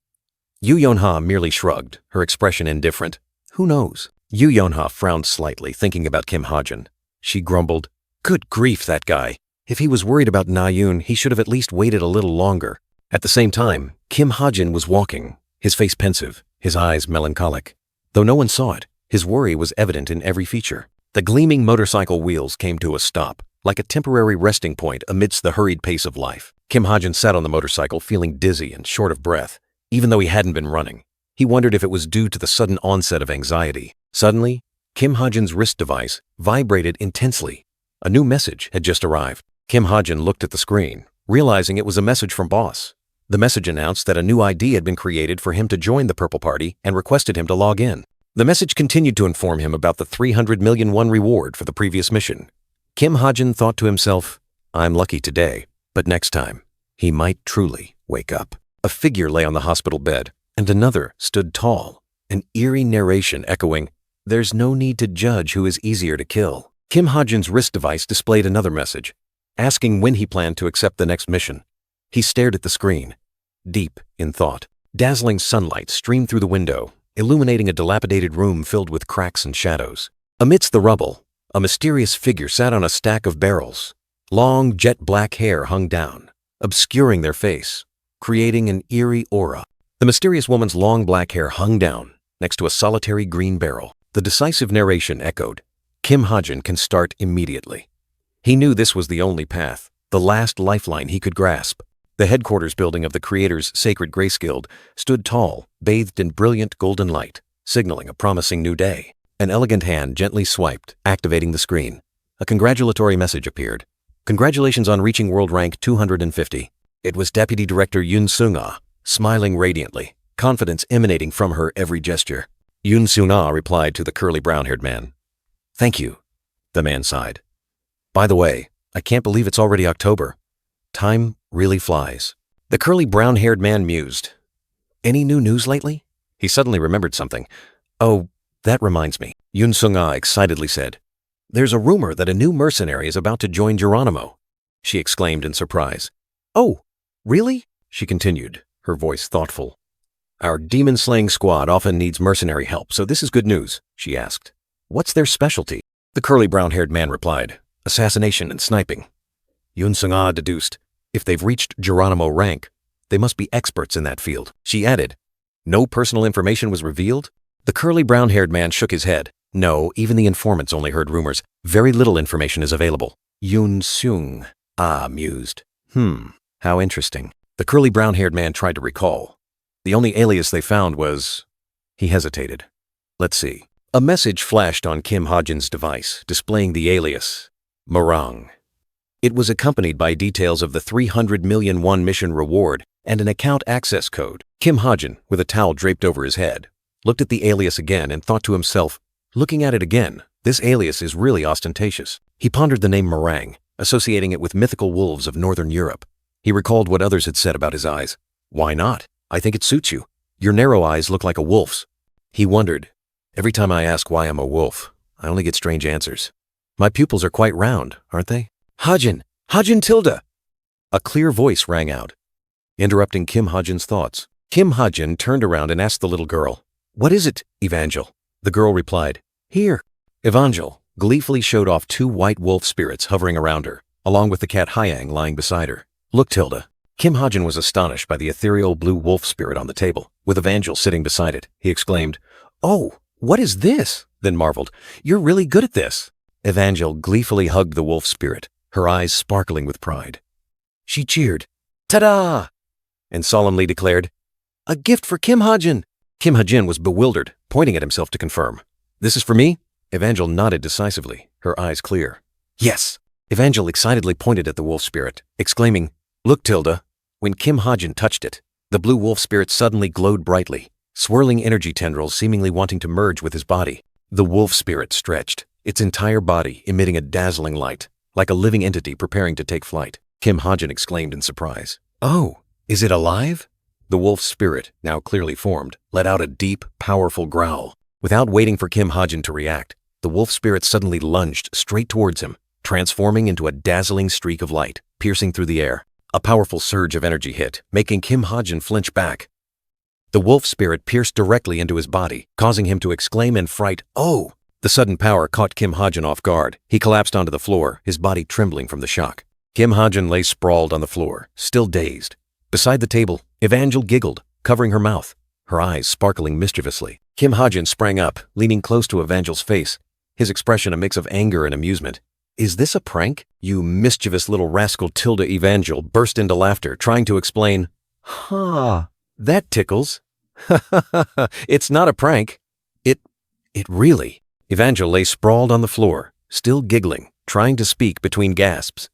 S3: Yu Yeonha merely shrugged, her expression indifferent. "Who knows?" Yu Yeonha frowned slightly, thinking about Kim Ha-jin. She grumbled, "Good grief, that guy. If he was worried about Na-yoon, he should have at least waited a little longer." At the same time, Kim Ha-jin was walking, his face pensive, his eyes melancholic. Though no one saw it, his worry was evident in every feature. The gleaming motorcycle wheels came to a stop, like a temporary resting point amidst the hurried pace of life. Kim Ha-jin sat on the motorcycle feeling dizzy and short of breath, even though he hadn't been running. He wondered if it was due to the sudden onset of anxiety. Suddenly, Kim Ha-jin's wrist device vibrated intensely. A new message had just arrived. Kim Ha-jin looked at the screen, realizing it was a message from Boss. The message announced that a new ID had been created for him to join the Purple Party and requested him to log in. The message continued to inform him about the 300 million won reward for the previous mission. Kim Ha-jin thought to himself, I'm lucky today, but next time, he might truly wake up. A figure lay on the hospital bed, and another stood tall, an eerie narration echoing, there's no need to judge who is easier to kill. Kim Ha-jin's wrist device displayed another message, asking when he planned to accept the next mission. He stared at the screen, deep in thought. Dazzling sunlight streamed through the window, illuminating a dilapidated room filled with cracks and shadows. Amidst the rubble, a mysterious figure sat on a stack of barrels. Long, jet-black hair hung down, obscuring their face, creating an eerie aura. The mysterious woman's long black hair hung down next to a solitary green barrel. The decisive narration echoed, Kim Ha-jin can start immediately. He knew this was the only path, the last lifeline he could grasp.
S1: The headquarters building of the creator's Sacred Grace Guild stood tall, bathed in brilliant golden light, signaling a promising new day. An elegant hand gently swiped, activating the screen. A congratulatory message appeared. Congratulations on reaching world rank 250. It was Deputy Director Yoon Sung-ah, smiling radiantly, confidence emanating from her every gesture. Yoon Sung-ah replied to the curly brown-haired man. Thank you, the man sighed. By the way, I can't believe it's already October. Time really flies. The curly brown-haired man mused. Any new news lately? He suddenly remembered something. Oh, that reminds me, Yoon Sung-ah excitedly said. There's a rumor that a new mercenary is about to join Geronimo. She exclaimed in surprise. Oh, really? She continued, her voice thoughtful. Our demon-slaying squad often needs mercenary help, so this is good news, she asked. What's their specialty? The curly brown-haired man replied. Assassination and sniping. Yoon Sung-ah deduced. If they've reached Geronimo rank, they must be experts in that field. She added, no personal information was revealed? The curly brown-haired man shook his head. No, even the informants only heard rumors. Very little information is available. Yoon Sung-ah mused. How interesting. The curly brown-haired man tried to recall. The only alias they found was... He hesitated. Let's see. A message flashed on Kim Ha-jin's device, displaying the alias, Marang. It was accompanied by details of the 300 million won mission reward and an account access code. Kim Ha-jin, with a towel draped over his head, looked at the alias again and thought to himself, looking at it again, this alias is really ostentatious. He pondered the name Marang, associating it with mythical wolves of Northern Europe. He recalled what others had said about his eyes. Why not? I think it suits you. Your narrow eyes look like a wolf's. He wondered. Every time I ask why I'm a wolf, I only get strange answers. My pupils are quite round, aren't they? Ha-jin! Ha-jin Tilda! A clear voice rang out, interrupting Kim Ha-jin's thoughts. Kim Ha-jin turned around and asked the little girl, What is it, Evangel? The girl replied, Here. Evangel gleefully showed off 2 white wolf spirits hovering around her, along with the cat Hyang lying beside her. Look, Tilda. Kim Ha-jin was astonished by the ethereal blue wolf spirit on the table, with Evangel sitting beside it. He exclaimed, Oh, what is this? Then marveled, You're really good at this. Evangel gleefully hugged the wolf spirit, her eyes sparkling with pride. She cheered, Ta-da! And solemnly declared, A gift for Kim Ha-jin. Kim Ha-jin was bewildered, pointing at himself to confirm. This is for me? Evangel nodded decisively, her eyes clear. Yes. Evangel excitedly pointed at the wolf spirit, exclaiming, Look, Tilda. When Kim Ha-jin touched it, the blue wolf spirit suddenly glowed brightly, swirling energy tendrils seemingly wanting to merge with his body. The wolf spirit stretched, its entire body emitting a dazzling light, like a living entity preparing to take flight. Kim Ha-jin exclaimed in surprise. Oh, is it alive? The wolf spirit, now clearly formed, let out a deep, powerful growl. Without waiting for Kim Ha-jin to react, the wolf spirit suddenly lunged straight towards him, transforming into a dazzling streak of light, piercing through the air. A powerful surge of energy hit, making Kim Ha-jin flinch back. The wolf spirit pierced directly into his body, causing him to exclaim in fright, Oh! The sudden power caught Kim Ha-jin off guard. He collapsed onto the floor, his body trembling from the shock. Kim Ha-jin lay sprawled on the floor, still dazed. Beside the table, Evangel giggled, covering her mouth, her eyes sparkling mischievously. Kim Ha-jin sprang up, leaning close to Evangel's face, his expression a mix of anger and amusement. Is this a prank? You mischievous little rascal, Tilda. Evangel burst into laughter, trying to explain. That tickles. It's not a prank. It really. Evangel lay sprawled on the floor, still giggling, trying to speak between gasps.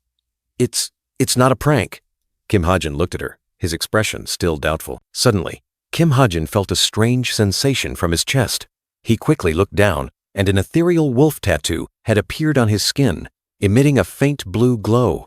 S1: It's not a prank. Kim Ha-jin looked at her, his expression still doubtful. Suddenly, Kim Ha-jin felt a strange sensation from his chest. He quickly looked down, and an ethereal wolf tattoo had appeared on his skin, emitting a faint blue glow.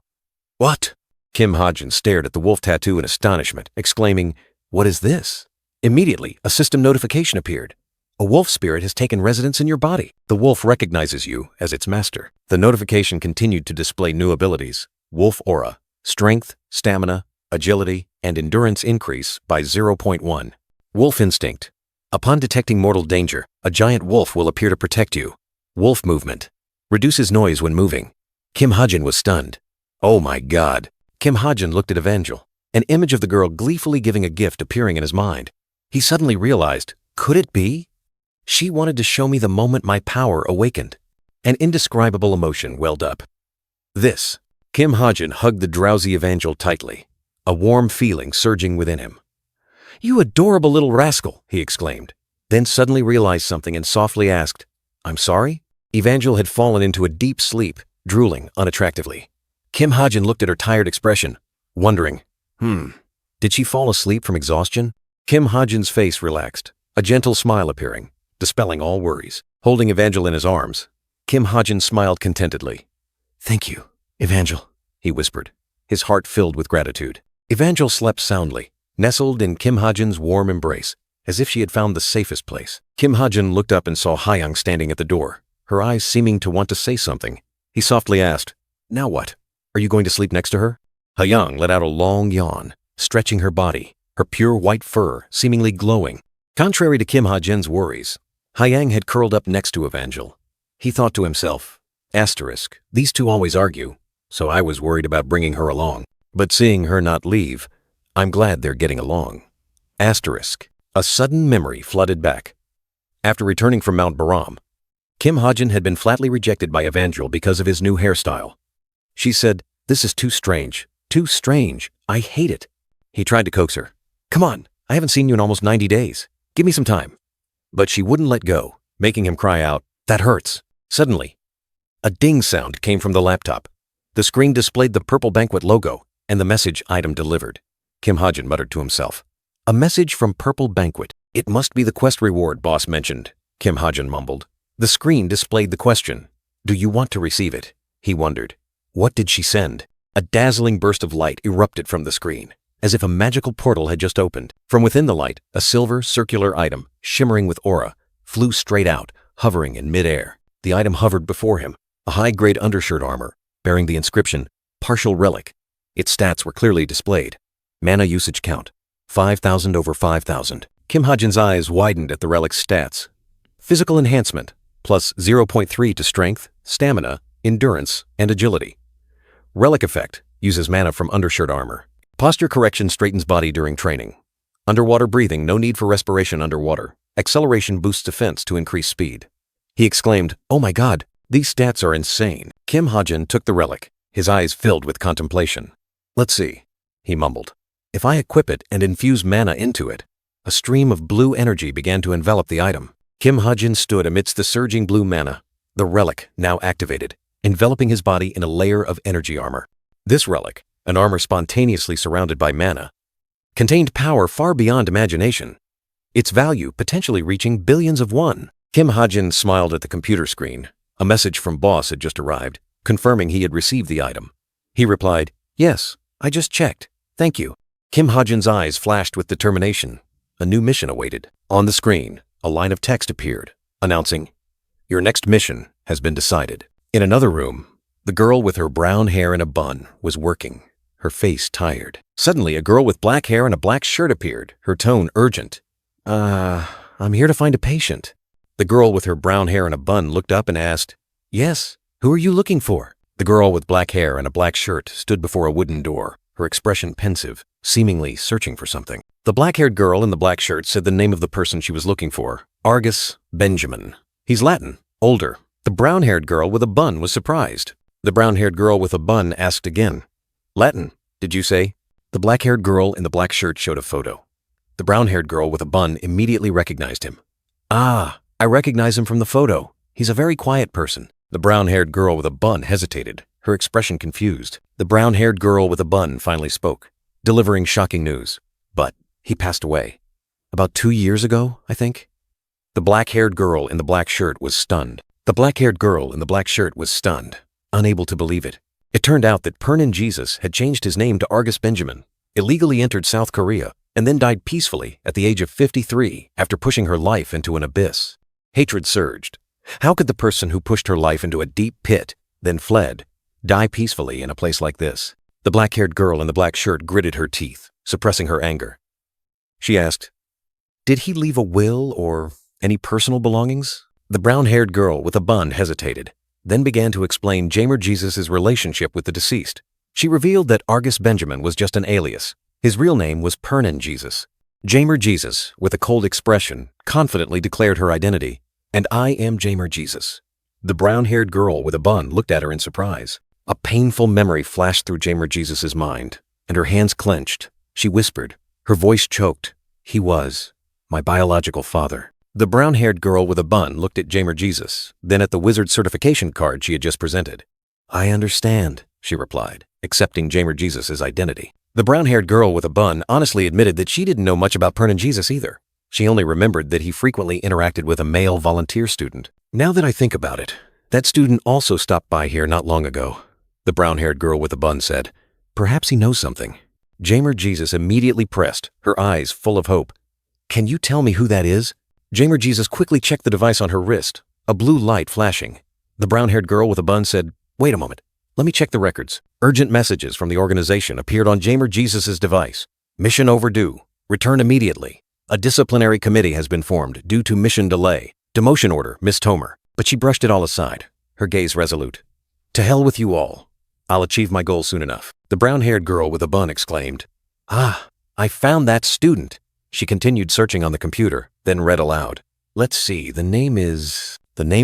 S1: What? Kim Ha-jin stared at the wolf tattoo in astonishment, exclaiming, What is this? Immediately, a system notification appeared. A wolf spirit has taken residence in your body. The wolf recognizes you as its master. The notification continued to display new abilities. Wolf aura, strength, stamina, agility, and endurance increase by 0.1. Wolf instinct. Upon detecting mortal danger, a giant wolf will appear to protect you. Wolf movement. Reduces noise when moving. Kim Ha-jin was stunned. Oh my God. Kim Ha-jin looked at Evangel, an image of the girl gleefully giving a gift appearing in his mind. He suddenly realized, could it be? She wanted to show me the moment my power awakened. An indescribable emotion welled up. Kim Ha-jin hugged the drowsy Evangel tightly. a warm feeling surging within him.
S3: "You adorable little rascal," he exclaimed, then suddenly realized something and softly asked, "I'm sorry?" Evangel had fallen into a deep sleep, drooling unattractively. Kim Ha-jin looked at her tired expression, wondering, did she fall asleep from exhaustion? Kim Ha-jin's face relaxed, a gentle smile appearing, dispelling all worries. Holding Evangel in his arms, Kim Ha-jin smiled contentedly. "Thank you, Evangel," he whispered, his heart filled with gratitude. Evangel slept soundly, nestled in Kim Ha-jin's warm embrace, as if she had found the safest place. Kim Ha-jin looked up and saw Ha-young standing at the door, her eyes seeming to want to say something. He softly asked, "Now what? Are you going to sleep next to her?" Ha-young let out a long yawn, stretching her body, her pure white fur seemingly glowing. Contrary to Kim Ha-jin's worries, Ha-young had curled up next to Evangel. He thought to himself, these two always argue, so I was worried about bringing her along. But seeing her not leave, I'm glad they're getting along. A sudden memory flooded back. After returning from Mount Baram, Kim Ha-jin had been flatly rejected by Evangel because of his new hairstyle. She said, "This is too strange. Too strange. I hate it." He tried to coax her. "Come on, I haven't seen you in almost 90 days. Give me some time." But she wouldn't let go, making him cry out, "That hurts." Suddenly, a ding sound came from the laptop. The screen displayed the Purple Banquet logo and the message item delivered. Kim Ha-jin muttered to himself, "A message from Purple Banquet. It must be the quest reward boss mentioned," Kim Ha-jin mumbled. The screen displayed the question. "Do you want to receive it?" He wondered. What did she send? A dazzling burst of light erupted from the screen, as if a magical portal had just opened. From within the light, a silver, circular item, shimmering with aura, flew straight out, hovering in mid-air. The item hovered before him, a high-grade undershirt armor, bearing the inscription, "Partial Relic." Its stats were clearly displayed. Mana usage count, 5,000 over 5,000. Kim Ha-jin's eyes widened at the relic's stats. Physical enhancement, plus 0.3 to strength, stamina, endurance, and agility. Relic effect, uses mana from undershirt armor. Posture correction straightens body during training. Underwater breathing, no need for respiration underwater. Acceleration boosts defense to increase speed. He exclaimed, "Oh my god, these stats are insane." Kim Ha-jin took the relic, his eyes filled with contemplation. "Let's see," he mumbled. "If I equip it and infuse mana into it," a stream of blue energy began to envelop the item. Kim Ha-jin stood amidst the surging blue mana, the relic now activated, enveloping his body in a layer of energy armor. This relic, an armor spontaneously surrounded by mana, contained power far beyond imagination, its value potentially reaching billions of won. Kim Ha-jin smiled at the computer screen. A message from boss had just arrived, confirming he had received the item. He replied, "Yes, I just checked. Thank you." Kim Ha-jin's eyes flashed with determination. A new mission awaited. On the screen, a line of text appeared, announcing, "Your next mission has been decided." In another room, the girl with her brown hair in a bun was working, her face tired. Suddenly, a girl with black hair and a black shirt appeared, her tone urgent. I'm here to find a patient." The girl with her brown hair and a bun looked up and asked, "Yes, who are you looking for?" The girl with black hair and a black shirt stood before a wooden door, her expression pensive, seemingly searching for something. The black-haired girl in the black shirt said the name of the person she was looking for, Argus Benjamin. "He's Latin, older." The brown-haired girl with a bun was surprised. The brown-haired girl with a bun asked again, "Latin, did you say?" The black-haired girl in the black shirt showed a photo. The brown-haired girl with a bun immediately recognized him. "Ah, I recognize him from the photo. He's a very quiet person." The brown-haired girl with a bun hesitated, her expression confused. The brown-haired girl with a bun finally spoke, delivering shocking news. "But he passed away. About 2 years ago, I think." The black-haired girl in the black shirt was stunned. The black-haired girl in the black shirt was stunned, unable to believe it. It turned out that Pernin Jesus had changed his name to Argus Benjamin, illegally entered South Korea, and then died peacefully at the age of 53 after pushing her life into an abyss. Hatred surged. How could the person who pushed her life into a deep pit, then fled, die peacefully in a place like this? The black-haired girl in the black shirt gritted her teeth, suppressing her anger. She asked, "Did he leave a will or any personal belongings?" The brown-haired girl with a bun hesitated, then began to explain Jamer Jesus' relationship with the deceased. She revealed that Argus Benjamin was just an alias. His real name was Pernin Jesus. Jamer Jesus, with a cold expression, confidently declared her identity, "And I am Jamer Jesus." The brown-haired girl with a bun looked at her in surprise. A painful memory flashed through Jamer Jesus' mind. and her hands clenched. She whispered. Her voice choked. He was my biological father. The brown-haired girl with a bun looked at Jamer Jesus, then at the wizard certification card she had just presented. I understand, she replied, accepting Jamer Jesus' identity. The brown-haired girl with a bun honestly admitted that she didn't know much about Pernin Jesus either. She only remembered that he frequently interacted with a male volunteer student. Now that I think about it, that student also stopped by here not long ago, the brown-haired girl with a bun said. Perhaps he knows something. Jamer Jesus immediately pressed, her eyes full of hope. Can you tell me who that is? Jamer Jesus quickly checked the device on her wrist, a blue light flashing. The brown-haired girl with a bun said, Wait a moment. Let me check the records. Urgent messages from the organization appeared on Jamer Jesus' device. Mission overdue. Return immediately. A disciplinary committee has been formed due to mission delay. Demotion order, Miss Tomer. But she brushed it all aside, her gaze resolute. To hell with you all. I'll achieve my goal soon enough. The brown-haired girl with a bun exclaimed. Ah, I found that student. She continued searching on the computer, then read aloud. Let's see, the name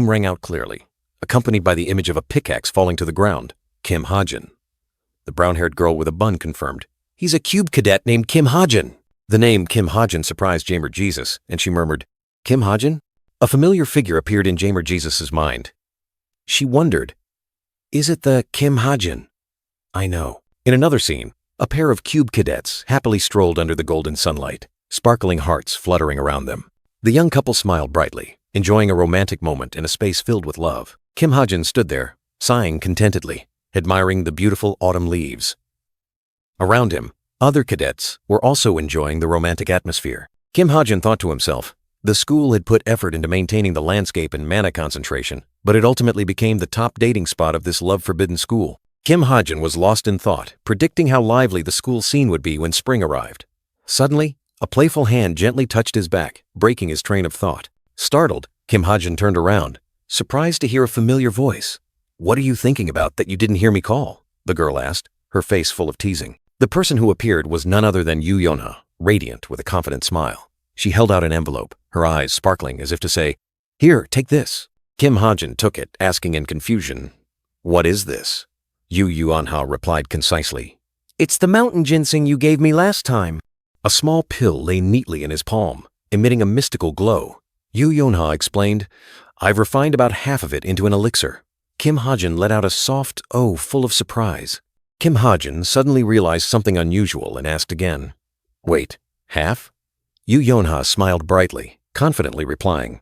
S3: rang out clearly, accompanied by the image of a pickaxe falling to the ground. Kim Ha-jin. The brown-haired girl with a bun confirmed. He's a cube cadet named Kim Ha-jin. The name Kim Ha-jin surprised Jamer Jesus, and she murmured, Kim Ha-jin? A familiar figure appeared in Jamer Jesus' mind. She wondered, is it the Kim Ha-jin? I know. In another scene, a pair of cube cadets happily strolled under the golden sunlight, sparkling hearts fluttering around them. The young couple smiled brightly, enjoying a romantic moment in a space filled with love. Kim Ha-jin stood there, sighing contentedly, admiring the beautiful autumn leaves. Around him, other cadets were also enjoying the romantic atmosphere. Kim Ha-jin thought to himself, the school had put effort into maintaining the landscape and mana concentration, but it ultimately became the top dating spot of this love-forbidden school. Kim Ha-jin was lost in thought, predicting how lively the school scene would be when spring arrived. Suddenly, a playful hand gently touched his back, breaking his train of thought. Startled, Kim Ha-jin turned around, surprised to hear a familiar voice. What are you thinking about that you didn't hear me call? The girl asked, her face full of teasing. The person who appeared was none other than Yu Yonha, radiant with a confident smile. She held out an envelope, her eyes sparkling as if to say, Here, take this. Kim Ha-jin took it, asking in confusion, What is this? Yu Yonha replied concisely, It's the mountain ginseng you gave me last time. A small pill lay neatly in his palm, emitting a mystical glow. Yu Yonha explained, I've refined about half of it into an elixir. Kim Ha-jin let out a soft oh full of surprise. Kim Ha-jin suddenly realized something unusual and asked again, Wait, half? Yu Yonha smiled brightly, confidently replying,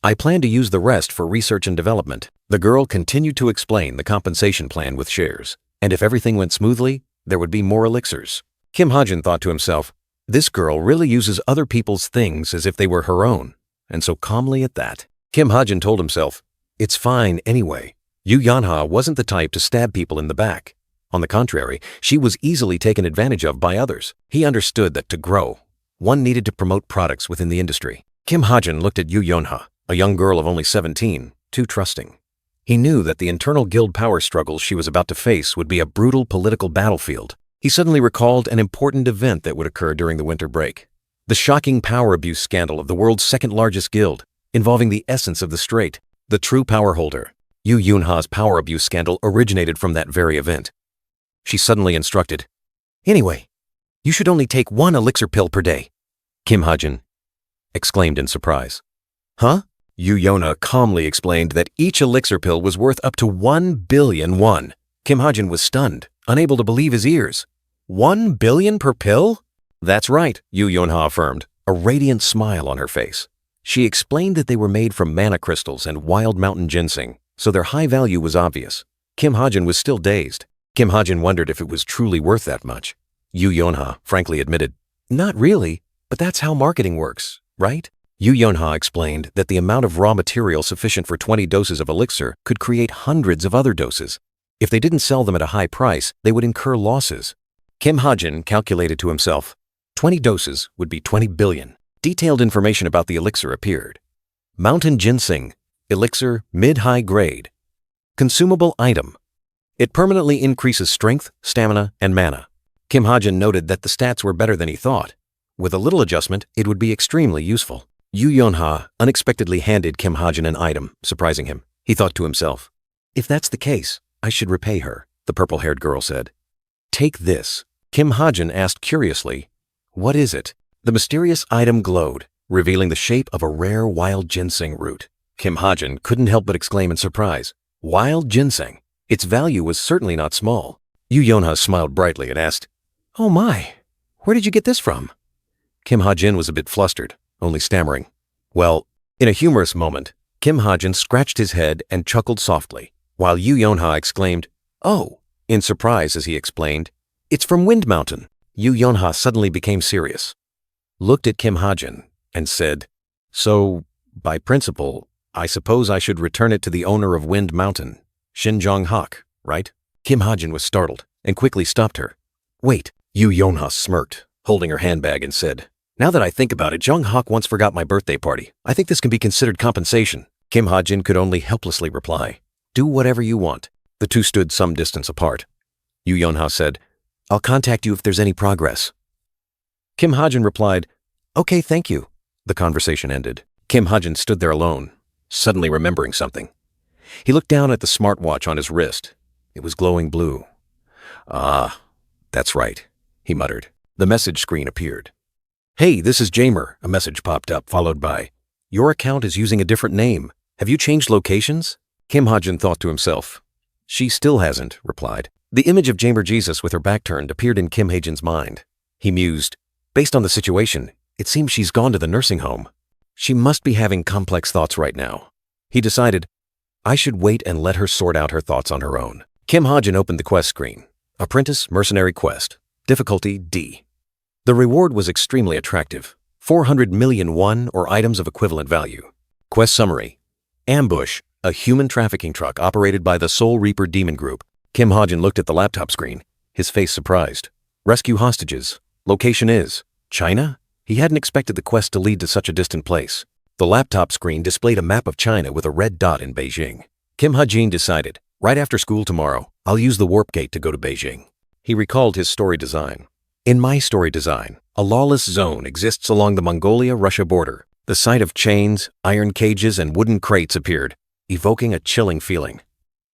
S3: I plan to use the rest for research and development. The girl continued to explain the compensation plan with shares, and if everything went smoothly, there would be more elixirs. Kim Ha-jin thought to himself, this girl really uses other people's things as if they were her own, and so calmly at that. Kim Ha-jin told himself, it's fine anyway. Yu Yonha wasn't the type to stab people in the back. On the contrary, she was easily taken advantage of by others. He understood that to grow, one needed to promote products within the industry. Kim Ha-jin looked at Yu Yonha, a young girl of only 17, too trusting. He knew that the internal guild power struggles she was about to face would be a brutal political battlefield. He suddenly recalled an important event that would occur during the winter break. The shocking power abuse scandal of the world's second-largest guild, involving the essence of the straight, the true power holder. Yu Yonha's power abuse scandal originated from that very event. She suddenly instructed, Anyway, you should only take 1 elixir pill per day. Kim Ha-jin exclaimed in surprise. Huh? Yu Yonha calmly explained that each elixir pill was worth up to 1 billion won. Kim Ha-jin was stunned, unable to believe his ears. 1 billion per pill? That's right, Yu Yonha affirmed, a radiant smile on her face. She explained that they were made from mana crystals and wild mountain ginseng, so their high value was obvious. Kim Ha-jin was still dazed. Kim Ha-jin wondered if it was truly worth that much. Yu Yonha frankly admitted, Not really, but that's how marketing works, right? Yu Yonha explained that the amount of raw material sufficient for 20 doses of elixir could create hundreds of other doses. If they didn't sell them at a high price, they would incur losses. Kim Ha-jin calculated to himself, 20 doses would be 20 billion. Detailed information about the elixir appeared. Mountain ginseng, elixir mid-high grade. Consumable item. It permanently increases strength, stamina, and mana. Kim Ha-jin noted that the stats were better than he thought. With a little adjustment, it would be extremely useful. Yu Yonha unexpectedly handed Kim Ha-jin an item, surprising him. He thought to himself, if that's the case, I should repay her, the purple-haired girl said. Take this. Kim Ha-jin asked curiously, "What is it?" The mysterious item glowed, revealing the shape of a rare wild ginseng root. Kim Ha-jin couldn't help but exclaim in surprise, "Wild ginseng?" Its value was certainly not small. Yu Yonha smiled brightly and asked, "Oh my, where did you get this from?" Kim Ha-jin was a bit flustered, only stammering, "Well," in a humorous moment, Kim Ha-jin scratched his head and chuckled softly, while Yu Yonha exclaimed, "Oh," in surprise as he explained, "It's from Wind Mountain." Yu Yonha suddenly became serious, looked at Kim Ha-jin, and said, "So, by principle, I suppose I should return it to the owner of Wind Mountain, Shin Jong-hak, right?" Kim Ha-jin was startled and quickly stopped her. "Wait," Yu Yonha smirked, holding her handbag, and said, "Now that I think about it, Jong-hak once forgot my birthday party. I think this can be considered compensation." Kim Ha-jin could only helplessly reply, "Do whatever you want." The two stood some distance apart. Yu Yonha said, "I'll contact you if there's any progress." Kim Ha-jin replied, "Okay, thank you." The conversation ended. Kim Ha-jin stood there alone, suddenly remembering something. He looked down at the smartwatch on his wrist. It was glowing blue. "Ah, that's right," he muttered. The message screen appeared. "Hey, this is Jamer," a message popped up, followed by, "Your account is using a different name. Have you changed locations?" Kim Ha-jin thought to himself. "She still hasn't," replied. The image of Jamer Jesus with her back turned appeared in Kim Ha-jin's mind. He mused, "Based on the situation, it seems she's gone to the nursing home. She must be having complex thoughts right now." He decided, I should wait and let her sort out her thoughts on her own. Kim Ha-jin opened the quest screen. Apprentice Mercenary Quest. Difficulty D. The reward was extremely attractive. 400 million won or items of equivalent value. Quest summary. Ambush, a human trafficking truck operated by the Soul Reaper Demon Group. Kim Ha-jin looked at the laptop screen, his face surprised. Rescue hostages. Location is China? He hadn't expected the quest to lead to such a distant place. The laptop screen displayed a map of China with a red dot in Beijing. Kim Ha-jin decided, right after school tomorrow, I'll use the warp gate to go to Beijing. He recalled his story design. In my story design, a lawless zone exists along the Mongolia-Russia border. The sight of chains, iron cages, and wooden crates appeared, evoking a chilling feeling.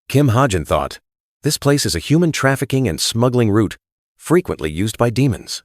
S3: Kim Ha-jin thought, this place is a human trafficking and smuggling route, frequently used by demons.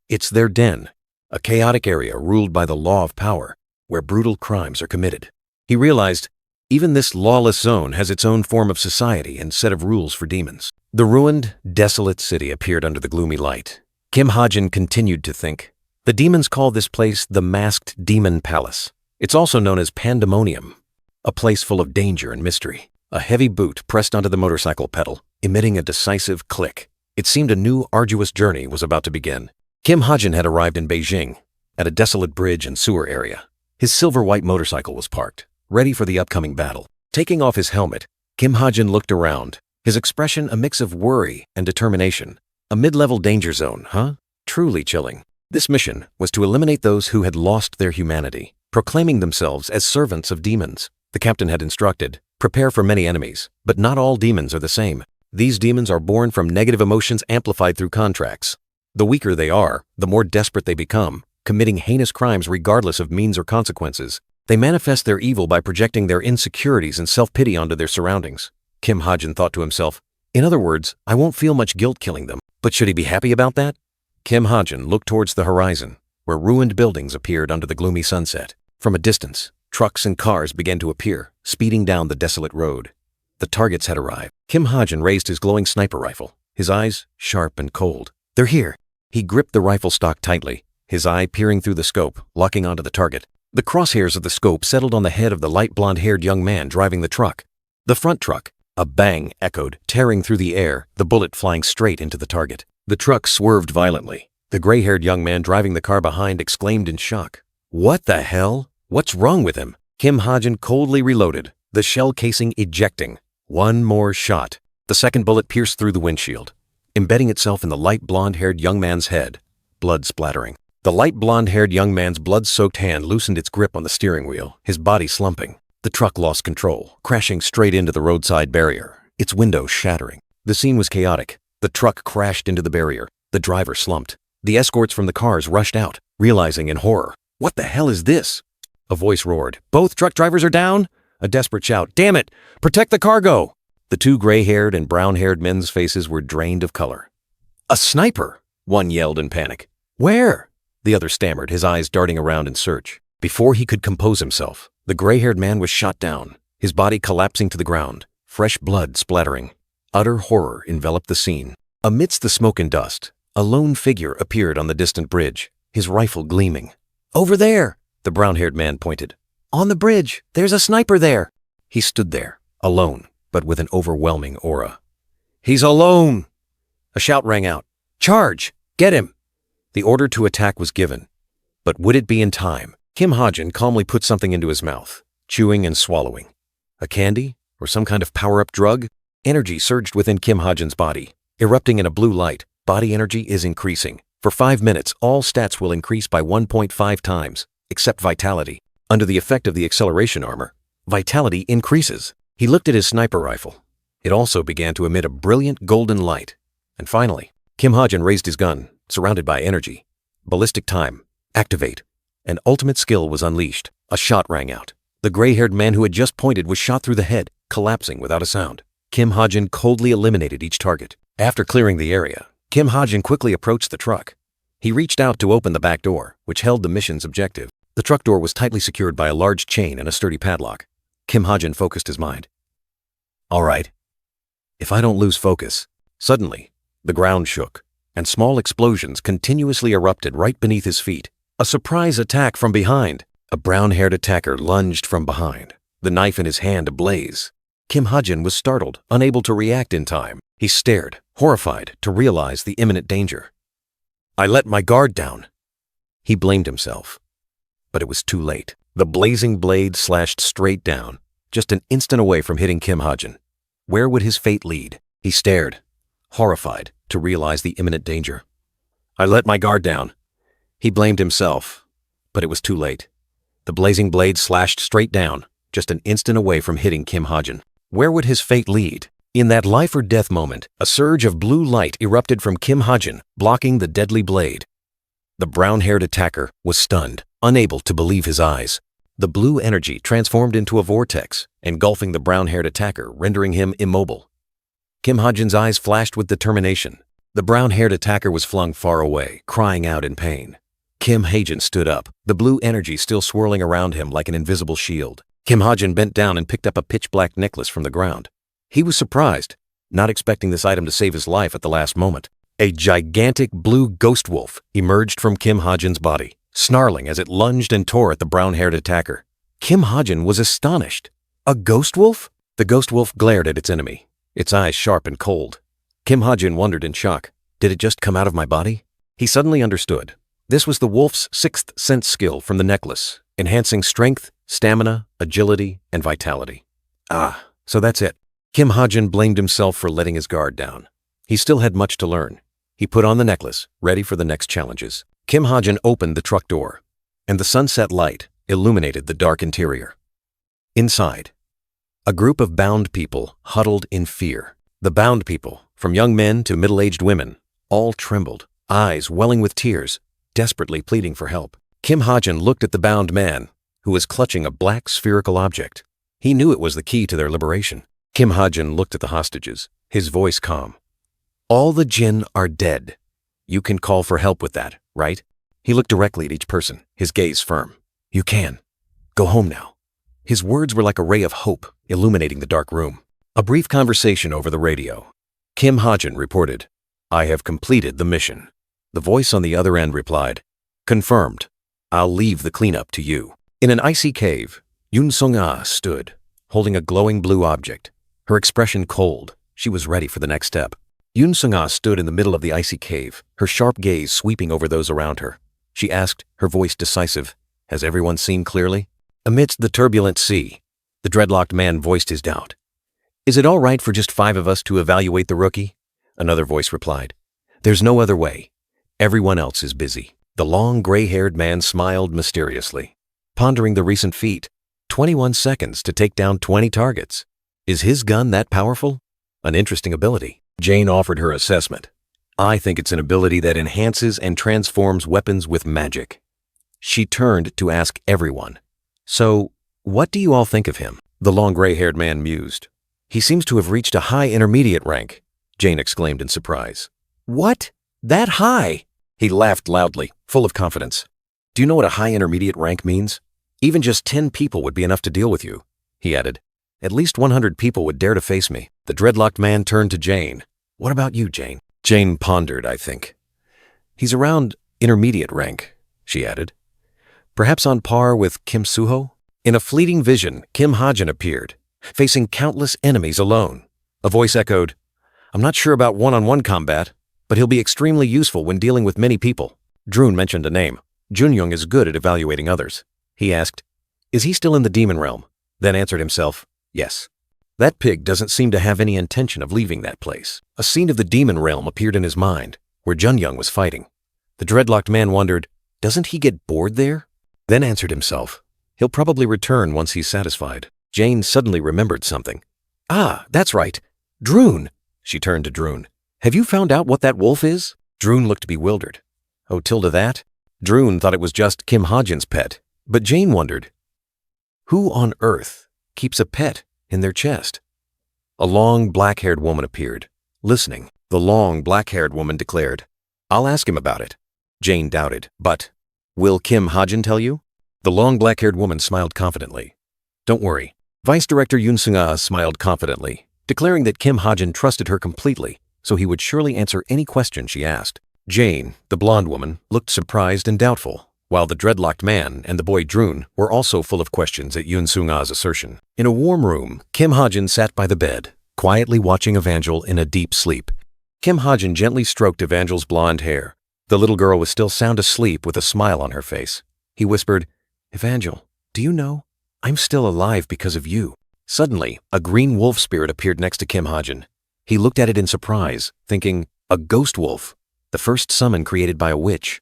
S3: It's their den, a chaotic area ruled by the law of power, where brutal crimes are committed. He realized, even this lawless zone has its own form of society and set of rules for demons. The ruined, desolate city appeared under the gloomy light. Kim Ha-jin continued to think. The demons call this place the Masked Demon Palace. It's also known as Pandemonium, a place full of danger and mystery. A heavy boot pressed onto the motorcycle pedal, emitting a decisive click. It seemed a new, arduous journey was about to begin. Kim Ha-jin had arrived in Beijing, at a desolate bridge and sewer area. His silver-white motorcycle was parked, ready for the upcoming battle. Taking off his helmet, Kim Ha-jin looked around, his expression a mix of worry and determination. A mid-level danger zone, huh? Truly chilling. This mission was to eliminate those who had lost their humanity, proclaiming themselves as servants of demons. The captain had instructed, prepare for many enemies, but not all demons are the same. These demons are born from negative emotions amplified through contracts. The weaker they are, the more desperate they become, committing heinous crimes regardless of means or consequences. They manifest their evil by projecting their insecurities and self-pity onto their surroundings. Kim Ha-jin thought to himself, in other words, I won't feel much guilt killing them. But should he be happy about that? Kim Ha-jin looked towards the horizon, where ruined buildings appeared under the gloomy sunset. From a distance, trucks and cars began to appear, speeding down the desolate road. The targets had arrived. Kim Ha-jin raised his glowing sniper rifle, his eyes sharp and cold. They're here. He gripped the rifle stock tightly, his eye peering through the scope, locking onto the target. The crosshairs of the scope settled on the head of the light blonde-haired young man driving the truck. The front truck. A bang echoed, tearing through the air, the bullet flying straight into the target. The truck swerved violently. The gray-haired young man driving the car behind exclaimed in shock. What the hell? What's wrong with him? Kim Ha-jin coldly reloaded, the shell casing ejecting. One more shot. The second bullet pierced through the windshield, embedding itself in the light blonde-haired young man's head, blood splattering. The light blonde-haired young man's blood-soaked hand loosened its grip on the steering wheel, his body slumping. The truck lost control, crashing straight into the roadside barrier, its windows shattering. The scene was chaotic. The truck crashed into the barrier. The driver slumped. The escorts from the cars rushed out, realizing in horror, what the hell is this? A voice roared, both truck drivers are down? A desperate shout, damn it, protect the cargo! The two gray-haired and brown-haired men's faces were drained of color. A sniper! one yelled in panic. Where? The other stammered, his eyes darting around in search. Before he could compose himself, the gray-haired man was shot down, his body collapsing to the ground, fresh blood splattering. Utter horror enveloped the scene. Amidst the smoke and dust, a lone figure appeared on the distant bridge, his rifle gleaming. Over there, the brown-haired man pointed. On the bridge, there's a sniper there. He stood there, alone, but with an overwhelming aura. He's alone! A shout rang out. Charge! Get him! The order to attack was given. But would it be in time? Kim Ha-jin calmly put something into his mouth, chewing and swallowing. A candy? Or some kind of power-up drug? Energy surged within Kim Ha-jin's body. Erupting in a blue light, body energy is increasing. For 5 minutes, all stats will increase by 1.5 times, except vitality. Under the effect of the acceleration armor, vitality increases. He looked at his sniper rifle. It also began to emit a brilliant golden light. And finally, Kim Ha-jin raised his gun, surrounded by energy. Ballistic time. Activate. An ultimate skill was unleashed. A shot rang out. The gray-haired man who had just pointed was shot through the head, collapsing without a sound. Kim Ha-jin coldly eliminated each target. After clearing the area, Kim Ha-jin quickly approached the truck. He reached out to open the back door, which held the mission's objective. The truck door was tightly secured by a large chain and a sturdy padlock. Kim Ha-jin focused his mind. All right. If I don't lose focus. Suddenly, the ground shook, and small explosions continuously erupted right beneath his feet. A surprise attack from behind. A brown-haired attacker lunged from behind, the knife in his hand ablaze. Kim Ha-jin was startled, unable to react in time. He stared, horrified, to realize the imminent danger. I let my guard down. He blamed himself. But it was too late. The blazing blade slashed straight down, just an instant away from hitting Kim Ha-jin. Where would his fate lead? He stared, horrified, to realize the imminent danger. I let my guard down. He blamed himself, but it was too late. The blazing blade slashed straight down, just an instant away from hitting Kim Ha-jin. Where would his fate lead? In that life-or-death moment, a surge of blue light erupted from Kim Ha-jin, blocking the deadly blade. The brown-haired attacker was stunned, unable to believe his eyes. The blue energy transformed into a vortex, engulfing the brown-haired attacker, rendering him immobile. Kim Ha-jin's eyes flashed with determination. The brown-haired attacker was flung far away, crying out in pain. Kim Ha-jin stood up, the blue energy still swirling around him like an invisible shield. Kim Ha-jin bent down and picked up a pitch-black necklace from the ground. He was surprised, not expecting this item to save his life at the last moment. A gigantic blue ghost wolf emerged from Kim Ha-jin's body, snarling as it lunged and tore at the brown-haired attacker. Kim Ha-jin was astonished. A ghost wolf? The ghost wolf glared at its enemy, its eyes sharp and cold. Kim Ha-jin wondered in shock. Did it just come out of my body? He suddenly understood. This was the wolf's sixth sense skill from the necklace, enhancing strength, stamina, agility, and vitality. Ah, so that's it. Kim Ha-jin blamed himself for letting his guard down. He still had much to learn. He put on the necklace, ready for the next challenges. Kim Ha-jin opened the truck door, and the sunset light illuminated the dark interior. Inside, a group of bound people huddled in fear. The bound people, from young men to middle-aged women, all trembled, eyes welling with tears, desperately pleading for help. Kim Ha-jin looked at the bound man, who was clutching a black spherical object. He knew it was the key to their liberation. Kim Ha-jin looked at the hostages, his voice calm. All the jinn are dead. You can call for help with that, right? He looked directly at each person, his gaze firm. You can. Go home now. His words were like a ray of hope, illuminating the dark room. A brief conversation over the radio. Kim Ha-jin reported, I have completed the mission. The voice on the other end replied, confirmed. I'll leave the cleanup to you. In an icy cave, Yoon Sung-ah stood, holding a glowing blue object. Her expression cold, she was ready for the next step. Yoon Sung-ah stood in the middle of the icy cave, her sharp gaze sweeping over those around her. She asked, her voice decisive, has everyone seen clearly? Amidst the turbulent sea, the dreadlocked man voiced his doubt. Is it all right for just 5 of us to evaluate the rookie? Another voice replied, there's no other way. Everyone else is busy. The long gray-haired man smiled mysteriously, pondering the recent feat. 21 seconds to take down 20 targets. Is his gun that powerful? An interesting ability. Jane offered her assessment. I think it's an ability that enhances and transforms weapons with magic. She turned to ask everyone. So, what do you all think of him? The long gray-haired man mused. He seems to have reached a high intermediate rank, Jane exclaimed in surprise. What?
S2: That high?
S3: He laughed loudly, full of confidence. Do you know what a high intermediate rank means? Even just 10 people would be enough to deal with you, he added. At least 100 people would dare to face me. The dreadlocked man turned to Jane. What about you, Jane? Jane pondered, I think. He's around intermediate rank, she added. Perhaps on par with Kim Suho? In a fleeting vision, Kim Hajin appeared, facing countless enemies alone. A voice echoed, I'm not sure about one-on-one combat, but he'll be extremely useful when dealing with many people. Droon mentioned a name. Junyoung is good at evaluating others. He asked, Is he still in the demon realm? Then answered himself, Yes. That pig doesn't seem to have any intention of leaving that place. A scene of the demon realm appeared in his mind, where Junyoung was fighting. The dreadlocked man wondered, Doesn't he get bored there? Then answered himself, He'll probably return once he's satisfied. Jane suddenly remembered something. Ah, that's right. Droon. She turned to Droon. Have you found out what that wolf is? Droon looked bewildered. Oh, Tilda that? Droon thought it was just Kim Hajin's pet. But Jane wondered, who on earth keeps a pet in their chest? A long, black-haired woman appeared, listening. The long, black-haired woman declared, I'll ask him about it. Jane doubted, but, will Kim Hajin tell you? The long, black-haired woman smiled confidently. Don't worry. Vice Director Yoon Seung-ah smiled confidently, declaring that Kim Hajin trusted her completely, so he would surely answer any question she asked. Jane, the blonde woman, looked surprised and doubtful, while the dreadlocked man and the boy Droon were also full of questions at Yoon Seung-ah's assertion. In a warm room, Kim Hajin sat by the bed, quietly watching Evangel in a deep sleep. Kim Hajin gently stroked Evangel's blonde hair. The little girl was still sound asleep with a smile on her face. He whispered, Evangel, do you know, I'm still alive because of you. Suddenly, a green wolf spirit appeared next to Kim Hajin. He looked at it in surprise, thinking, a ghost wolf, the first summon created by a witch.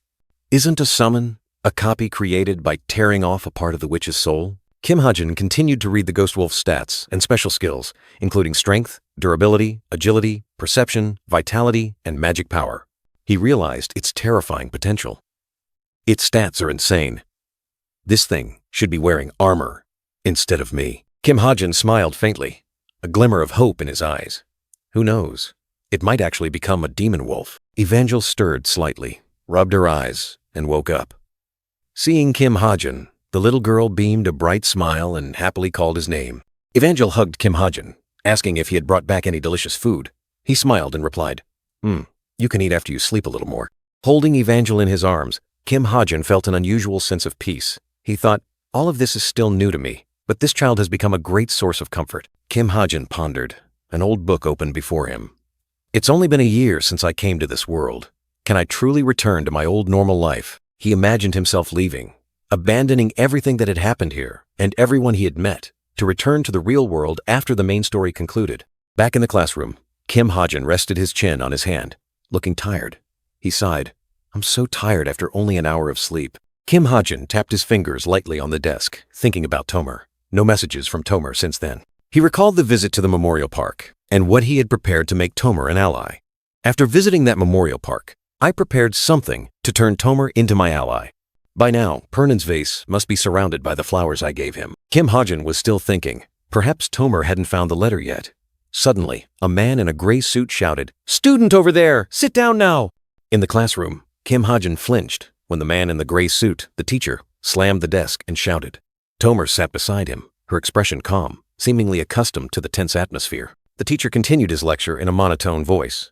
S3: Isn't a summon a copy created by tearing off a part of the witch's soul? Kim Hajin continued to read the ghost wolf's stats and special skills, including strength, durability, agility, perception, vitality, and magic power. He realized its terrifying potential. Its stats are insane. This thing should be wearing armor instead of me. Kim Hajin smiled faintly, a glimmer of hope in his eyes. Who knows? It might actually become a demon wolf. Evangel stirred slightly, rubbed her eyes, and woke up. Seeing Kim Hajin, the little girl beamed a bright smile and happily called his name. Evangel hugged Kim Hajin, asking if he had brought back any delicious food. He smiled and replied, You can eat after you sleep a little more. Holding Evangel in his arms, Kim Hajin felt an unusual sense of peace. He thought, all of this is still new to me, but this child has become a great source of comfort. Kim Hajin pondered. An old book opened before him. It's only been a year since I came to this world. Can I truly return to my old normal life? He imagined himself leaving, abandoning everything that had happened here and everyone he had met, to return to the real world after the main story concluded. Back in the classroom, Kim Hajin rested his chin on his hand, looking tired. He sighed, I'm so tired after only an hour of sleep. Kim Hajin tapped his fingers lightly on the desk, thinking about Tomer. No messages from Tomer since then. He recalled the visit to the memorial park and what he had prepared to make Tomer an ally. After visiting that memorial park, I prepared something to turn Tomer into my ally. By now, Pernan's vase must be surrounded by the flowers I gave him. Kim Hajin was still thinking. Perhaps Tomer hadn't found the letter yet. Suddenly, a man in a gray suit shouted, Student over there! Sit down now! In the classroom, Kim Hajin flinched when the man in the gray suit, the teacher, slammed the desk and shouted. Tomer sat beside him, her expression calm, seemingly accustomed to the tense atmosphere. The teacher continued his lecture in a monotone voice,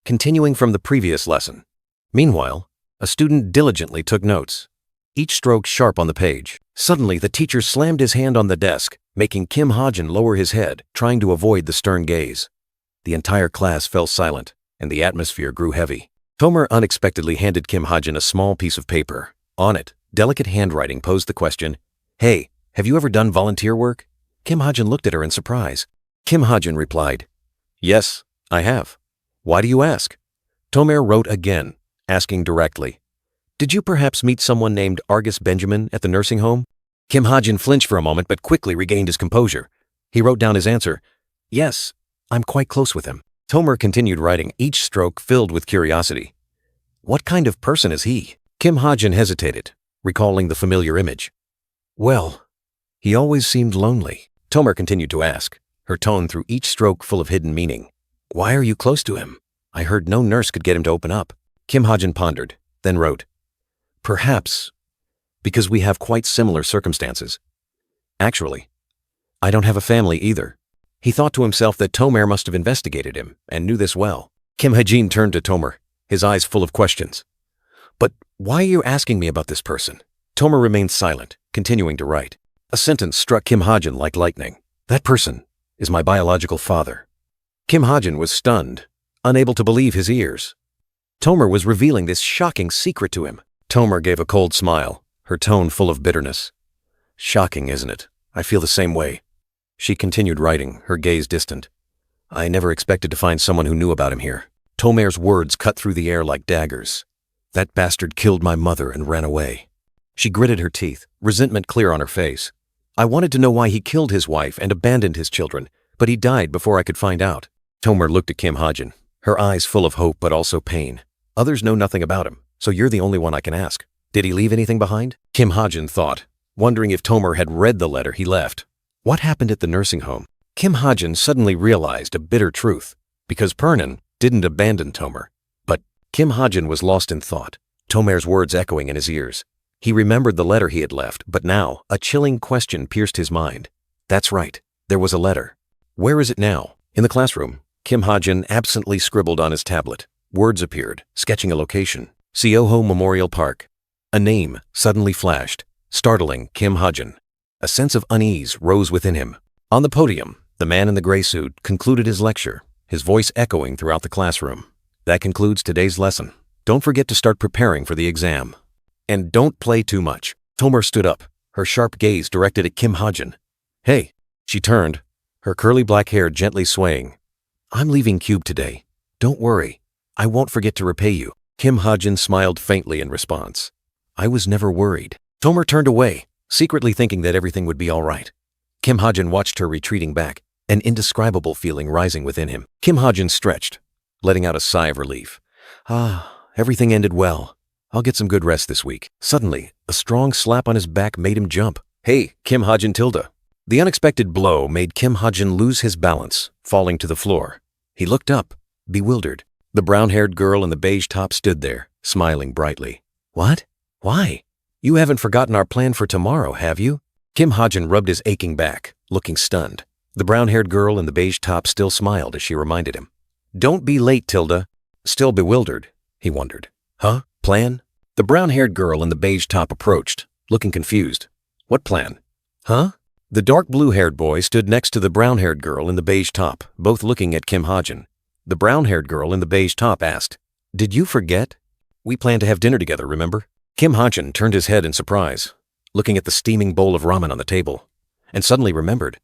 S3: continuing from the previous lesson. Meanwhile, a student diligently took notes, each stroke sharp on the page. Suddenly, the teacher slammed his hand on the desk, making Kim Hajin lower his head, trying to avoid the stern gaze. The entire class fell silent, and the atmosphere grew heavy. Tomer unexpectedly handed Kim Hajin a small piece of paper. On it, delicate handwriting posed the question, Hey, have you ever done volunteer work? Kim Hajin looked at her in surprise. Kim Hajin replied, Yes, I have. Why do you ask? Tomer wrote again, asking directly, Did you perhaps meet someone named Argus Benjamin at the nursing home? Kim Hajin flinched for a moment but quickly regained his composure. He wrote down his answer, Yes, I'm quite close with him. Tomer continued writing, each stroke filled with curiosity. What kind of person is he? Kim Hajin hesitated, recalling the familiar image. Well, he always seemed lonely. Tomer continued to ask, her tone through each stroke full of hidden meaning. Why are you close to him? I heard no nurse could get him to open up.
S1: Kim Hajin pondered, then wrote, "Perhaps because we have quite similar circumstances. Actually, I don't have a family either." He thought to himself that Tomer must have investigated him and knew this well. Kim Hajin turned to Tomer, his eyes full of questions. "But why are you asking me about this person?" Tomer remained silent, continuing to write. A sentence struck Kim Hajin like lightning. "That person is my biological father." Kim Hajin was stunned, unable to believe his ears. Tomer was revealing this shocking secret to him. Tomer gave a cold smile, her tone full of bitterness. "Shocking, isn't it? I feel the same way." She continued writing, her gaze distant. "I never expected to find someone who knew about him here." Tomer's words cut through the air like daggers. "That bastard killed my mother and ran away." She gritted her teeth, resentment clear on her face. "I wanted to know why he killed his wife and abandoned his children, but he died before I could find out." Tomer looked at Kim Hajin, her eyes full of hope but also pain. "Others know nothing about him, so you're the only one I can ask. Did he leave anything behind?" Kim Hajin thought, wondering if Tomer had read the letter he left. What happened at the nursing home? Kim Hajin suddenly realized a bitter truth, because Pernan didn't abandon Tomer. But Kim Hajin was lost in thought, Tomer's words echoing in his ears. He remembered the letter he had left, but now a chilling question pierced his mind. That's right, there was a letter. Where is it now? In the classroom, Kim Hajin absently scribbled on his tablet. Words appeared, sketching a location. Seoho Memorial Park. A name suddenly flashed, startling Kim Hajin. A sense of unease rose within him. On the podium, the man in the gray suit concluded his lecture, his voice echoing throughout the classroom. "That concludes today's lesson. Don't forget to start preparing for the exam. And don't play too much." Tomer stood up, her sharp gaze directed at Kim Hajin. "Hey." She turned, her curly black hair gently swaying. "I'm leaving Cube today. Don't worry. I won't forget to repay you." Kim Hajin smiled faintly in response. "I was never worried." Tomer turned away, secretly thinking that everything would be all right. Kim Hajin watched her retreating back, an indescribable feeling rising within him. Kim Hajin stretched, letting out a sigh of relief. Everything ended well. I'll get some good rest this week." Suddenly, a strong slap on his back made him jump. "Hey, Kim Hajin Tilda." The unexpected blow made Kim Hajin lose his balance, falling to the floor. He looked up, bewildered. The brown-haired girl in the beige top stood there, smiling brightly. "What? Why? You haven't forgotten our plan for tomorrow, have you?" Kim Hajin rubbed his aching back, looking stunned. The brown-haired girl in the beige top still smiled as she reminded him. "Don't be late, Tilda." Still bewildered, he wondered. "Huh? Plan?" The brown-haired girl in the beige top approached, looking confused. "What plan?" "Huh?" The dark blue-haired boy stood next to the brown-haired girl in the beige top, both looking at Kim Hajin. The brown-haired girl in the beige top asked, "Did you forget? We planned to have dinner together, remember?" Kim Hajin turned his head in surprise, looking at the steaming bowl of ramen on the table, and suddenly remembered.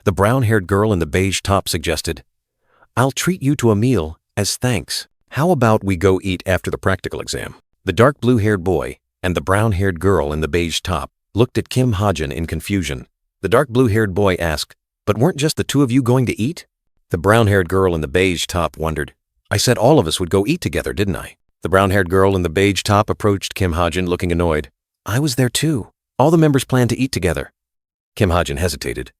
S1: The brown-haired girl in the beige top suggested, "I'll treat you to a meal as thanks. How about we go eat after the practical exam?" The dark blue-haired boy and the brown-haired girl in the beige top looked at Kim Hajin in confusion. The dark blue-haired boy asked, "But weren't just the two of you going to eat?" The brown-haired girl in the beige top wondered, "I said all of us would go eat together, didn't I?" The brown-haired girl in the beige top approached Kim Hajin looking annoyed. "I was there too. All the members planned to eat together." Kim Hajin hesitated.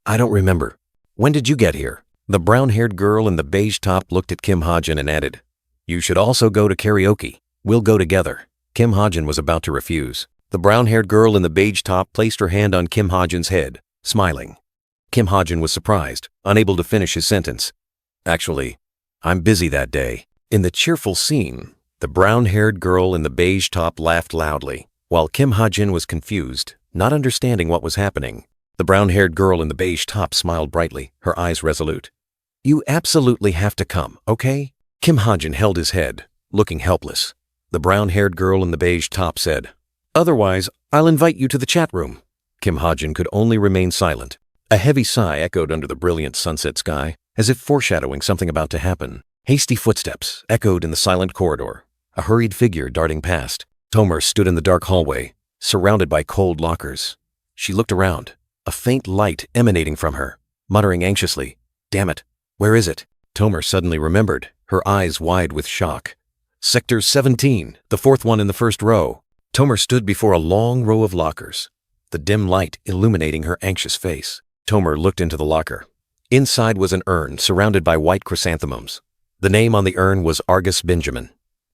S1: "I don't remember. When did you get here?" The brown-haired girl in the beige top looked at Kim Hajin and added, "You should also go to karaoke. We'll go together." Kim Hajin was about to refuse. The brown-haired girl in the beige top placed her hand on Kim Hajin's head, smiling. Kim Hajin was surprised, unable to finish his sentence. "Actually, I'm busy that day." In the cheerful scene, the brown-haired girl in the beige top laughed loudly, while Kim Hajin was confused, not understanding what was happening. The brown-haired girl in the beige top smiled brightly, her eyes resolute. "You absolutely have to come, okay?" Kim Hajin held his head, looking helpless. The brown-haired girl in the beige top said, "Otherwise, I'll invite you to the chat room." Kim Hajin could only remain silent. A heavy sigh echoed under the brilliant sunset sky, as if foreshadowing something about to happen. Hasty footsteps echoed in the silent corridor, a hurried figure darting past. Tomer stood in the dark hallway, surrounded by cold lockers. She looked around, a faint light emanating from her, muttering anxiously, "Damn it, where is it?" Tomer suddenly remembered, her eyes wide with shock. Sector 17, the fourth one in the first row. Tomer stood before a long row of lockers, the dim light illuminating her anxious face. Tomer looked into the locker. Inside was an urn surrounded by white chrysanthemums. The name on the urn was Argus Benjamin.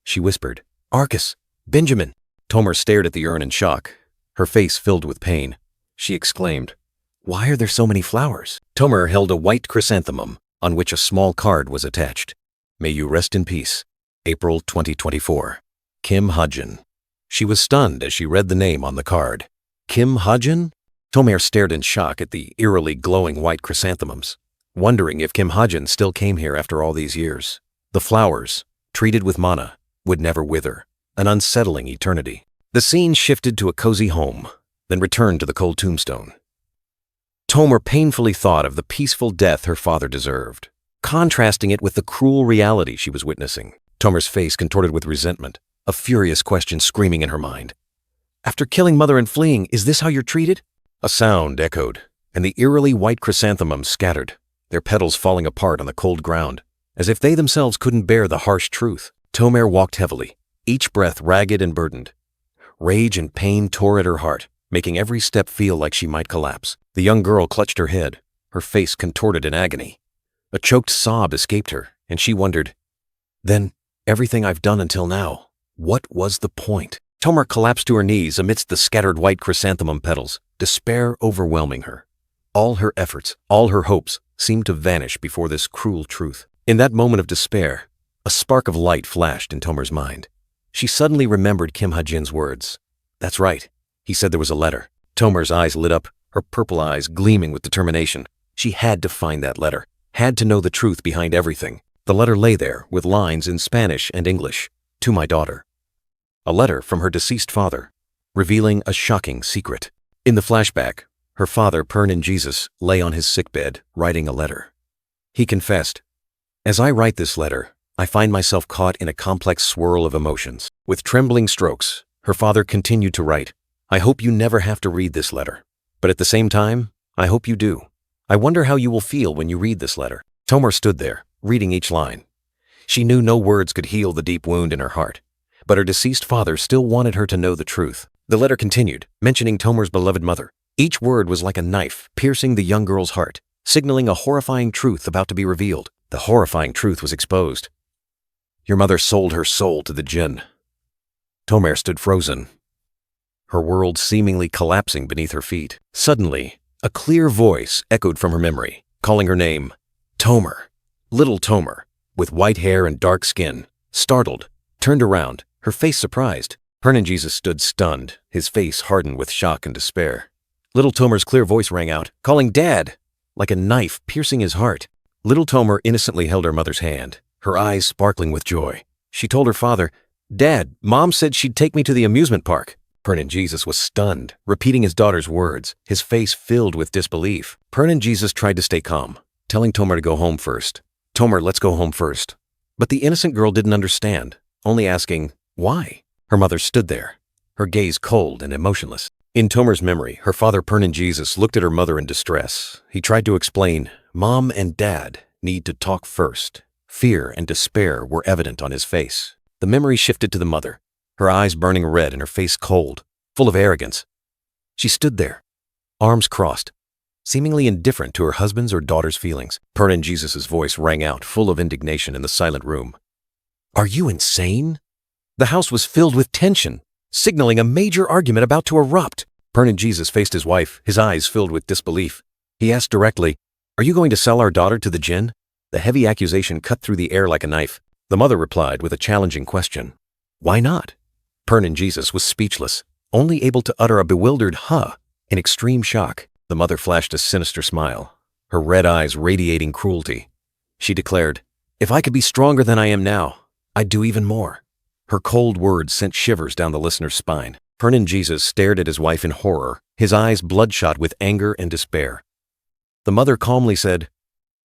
S3: She whispered, "Arcus, Benjamin." Tomer stared at the urn in shock, her face filled with pain. She exclaimed, "Why are there so many flowers?" Tomer held a white chrysanthemum on which a small card was attached. "May you rest in peace. April 2024. Kim Ha-jin." She was stunned as she read the name on the card. Kim Ha-jin? Tomer stared in shock at the eerily glowing white chrysanthemums, wondering if Kim Ha-jin still came here after all these years. The flowers, treated with mana, would never wither, an unsettling eternity. The scene shifted to a cozy home, then returned to the cold tombstone. Tomer painfully thought of the peaceful death her father deserved, contrasting it with the cruel reality she was witnessing. Tomer's face contorted with resentment, a furious question screaming in her mind. "After killing mother and fleeing, is this how you're treated?" A sound echoed, and the eerily white chrysanthemums scattered, their petals falling apart on the cold ground, as if they themselves couldn't bear the harsh truth. Tomer walked heavily, each breath ragged and burdened. Rage and pain tore at her heart, making every step feel like she might collapse. The young girl clutched her head, her face contorted in agony. A choked sob escaped her, and she wondered, "Then, everything I've done until now, what was the point?" Tomer collapsed to her knees amidst the scattered white chrysanthemum petals, despair overwhelming her. All her efforts, all her hopes, seemed to vanish before this cruel truth. In that moment of despair, a spark of light flashed in Tomer's mind. She suddenly remembered Kim Ha-jin's words. That's right, he said there was a letter. Tomer's eyes lit up, her purple eyes gleaming with determination. She had to find that letter, had to know the truth behind everything. The letter lay there, with lines in Spanish and English. "To my daughter." A letter from her deceased father, revealing a shocking secret. In the flashback, her father, Pernin Jesus, lay on his sickbed, writing a letter. He confessed, "As I write this letter, I find myself caught in a complex swirl of emotions." With trembling strokes, her father continued to write, "I hope you never have to read this letter. But at the same time, I hope you do. I wonder how you will feel when you read this letter." Tomer stood there, reading each line. She knew no words could heal the deep wound in her heart, but her deceased father still wanted her to know the truth. The letter continued, mentioning Tomer's beloved mother. Each word was like a knife, piercing the young girl's heart, signaling a horrifying truth about to be revealed. The horrifying truth was exposed. "Your mother sold her soul to the jinn." Tomer stood frozen, her world seemingly collapsing beneath her feet. Suddenly, a clear voice echoed from her memory, calling her name. Tomer, little Tomer, with white hair and dark skin, startled, turned around, her face surprised. Pernin Jesus stood stunned, his face hardened with shock and despair. Little Tomer's clear voice rang out, calling Dad, like a knife piercing his heart. Little Tomer innocently held her mother's hand, her eyes sparkling with joy. She told her father, "Dad, Mom said she'd take me to the amusement park." Pernin Jesus was stunned, repeating his daughter's words, his face filled with disbelief. Pernin Jesus tried to stay calm, telling Tomer to go home first. "Tomer, let's go home first." But the innocent girl didn't understand, only asking, "Why?" Her mother stood there, her gaze cold and emotionless. In Tomer's memory, her father Pernin Jesus looked at her mother in distress. He tried to explain, "Mom and Dad need to talk first." Fear and despair were evident on his face. The memory shifted to the mother, her eyes burning red and her face cold, full of arrogance. She stood there, arms crossed, seemingly indifferent to her husband's or daughter's feelings. Pernin Jesus' voice rang out, full of indignation in the silent room. "Are you insane?" The house was filled with tension, signaling a major argument about to erupt. Pernin Jesus faced his wife, his eyes filled with disbelief. He asked directly, "Are you going to sell our daughter to the jinn?" The heavy accusation cut through the air like a knife. The mother replied with a challenging question. "Why not?" Pernin Jesus was speechless, only able to utter a bewildered "huh." In extreme shock, the mother flashed a sinister smile, her red eyes radiating cruelty. She declared, "If I could be stronger than I am now, I'd do even more." Her cold words sent shivers down the listener's spine. Pernin Jesus stared at his wife in horror, his eyes bloodshot with anger and despair. The mother calmly said,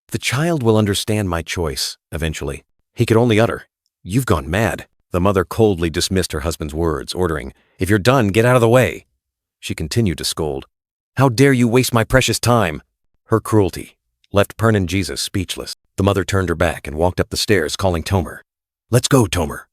S3: "The child will understand my choice, eventually." He could only utter, "You've gone mad." The mother coldly dismissed her husband's words, ordering, "If you're done, get out of the way." She continued to scold, "How dare you waste my precious time?" Her cruelty left Pernin Jesus speechless. The mother turned her back and walked up the stairs, calling Tomer. "Let's go, Tomer."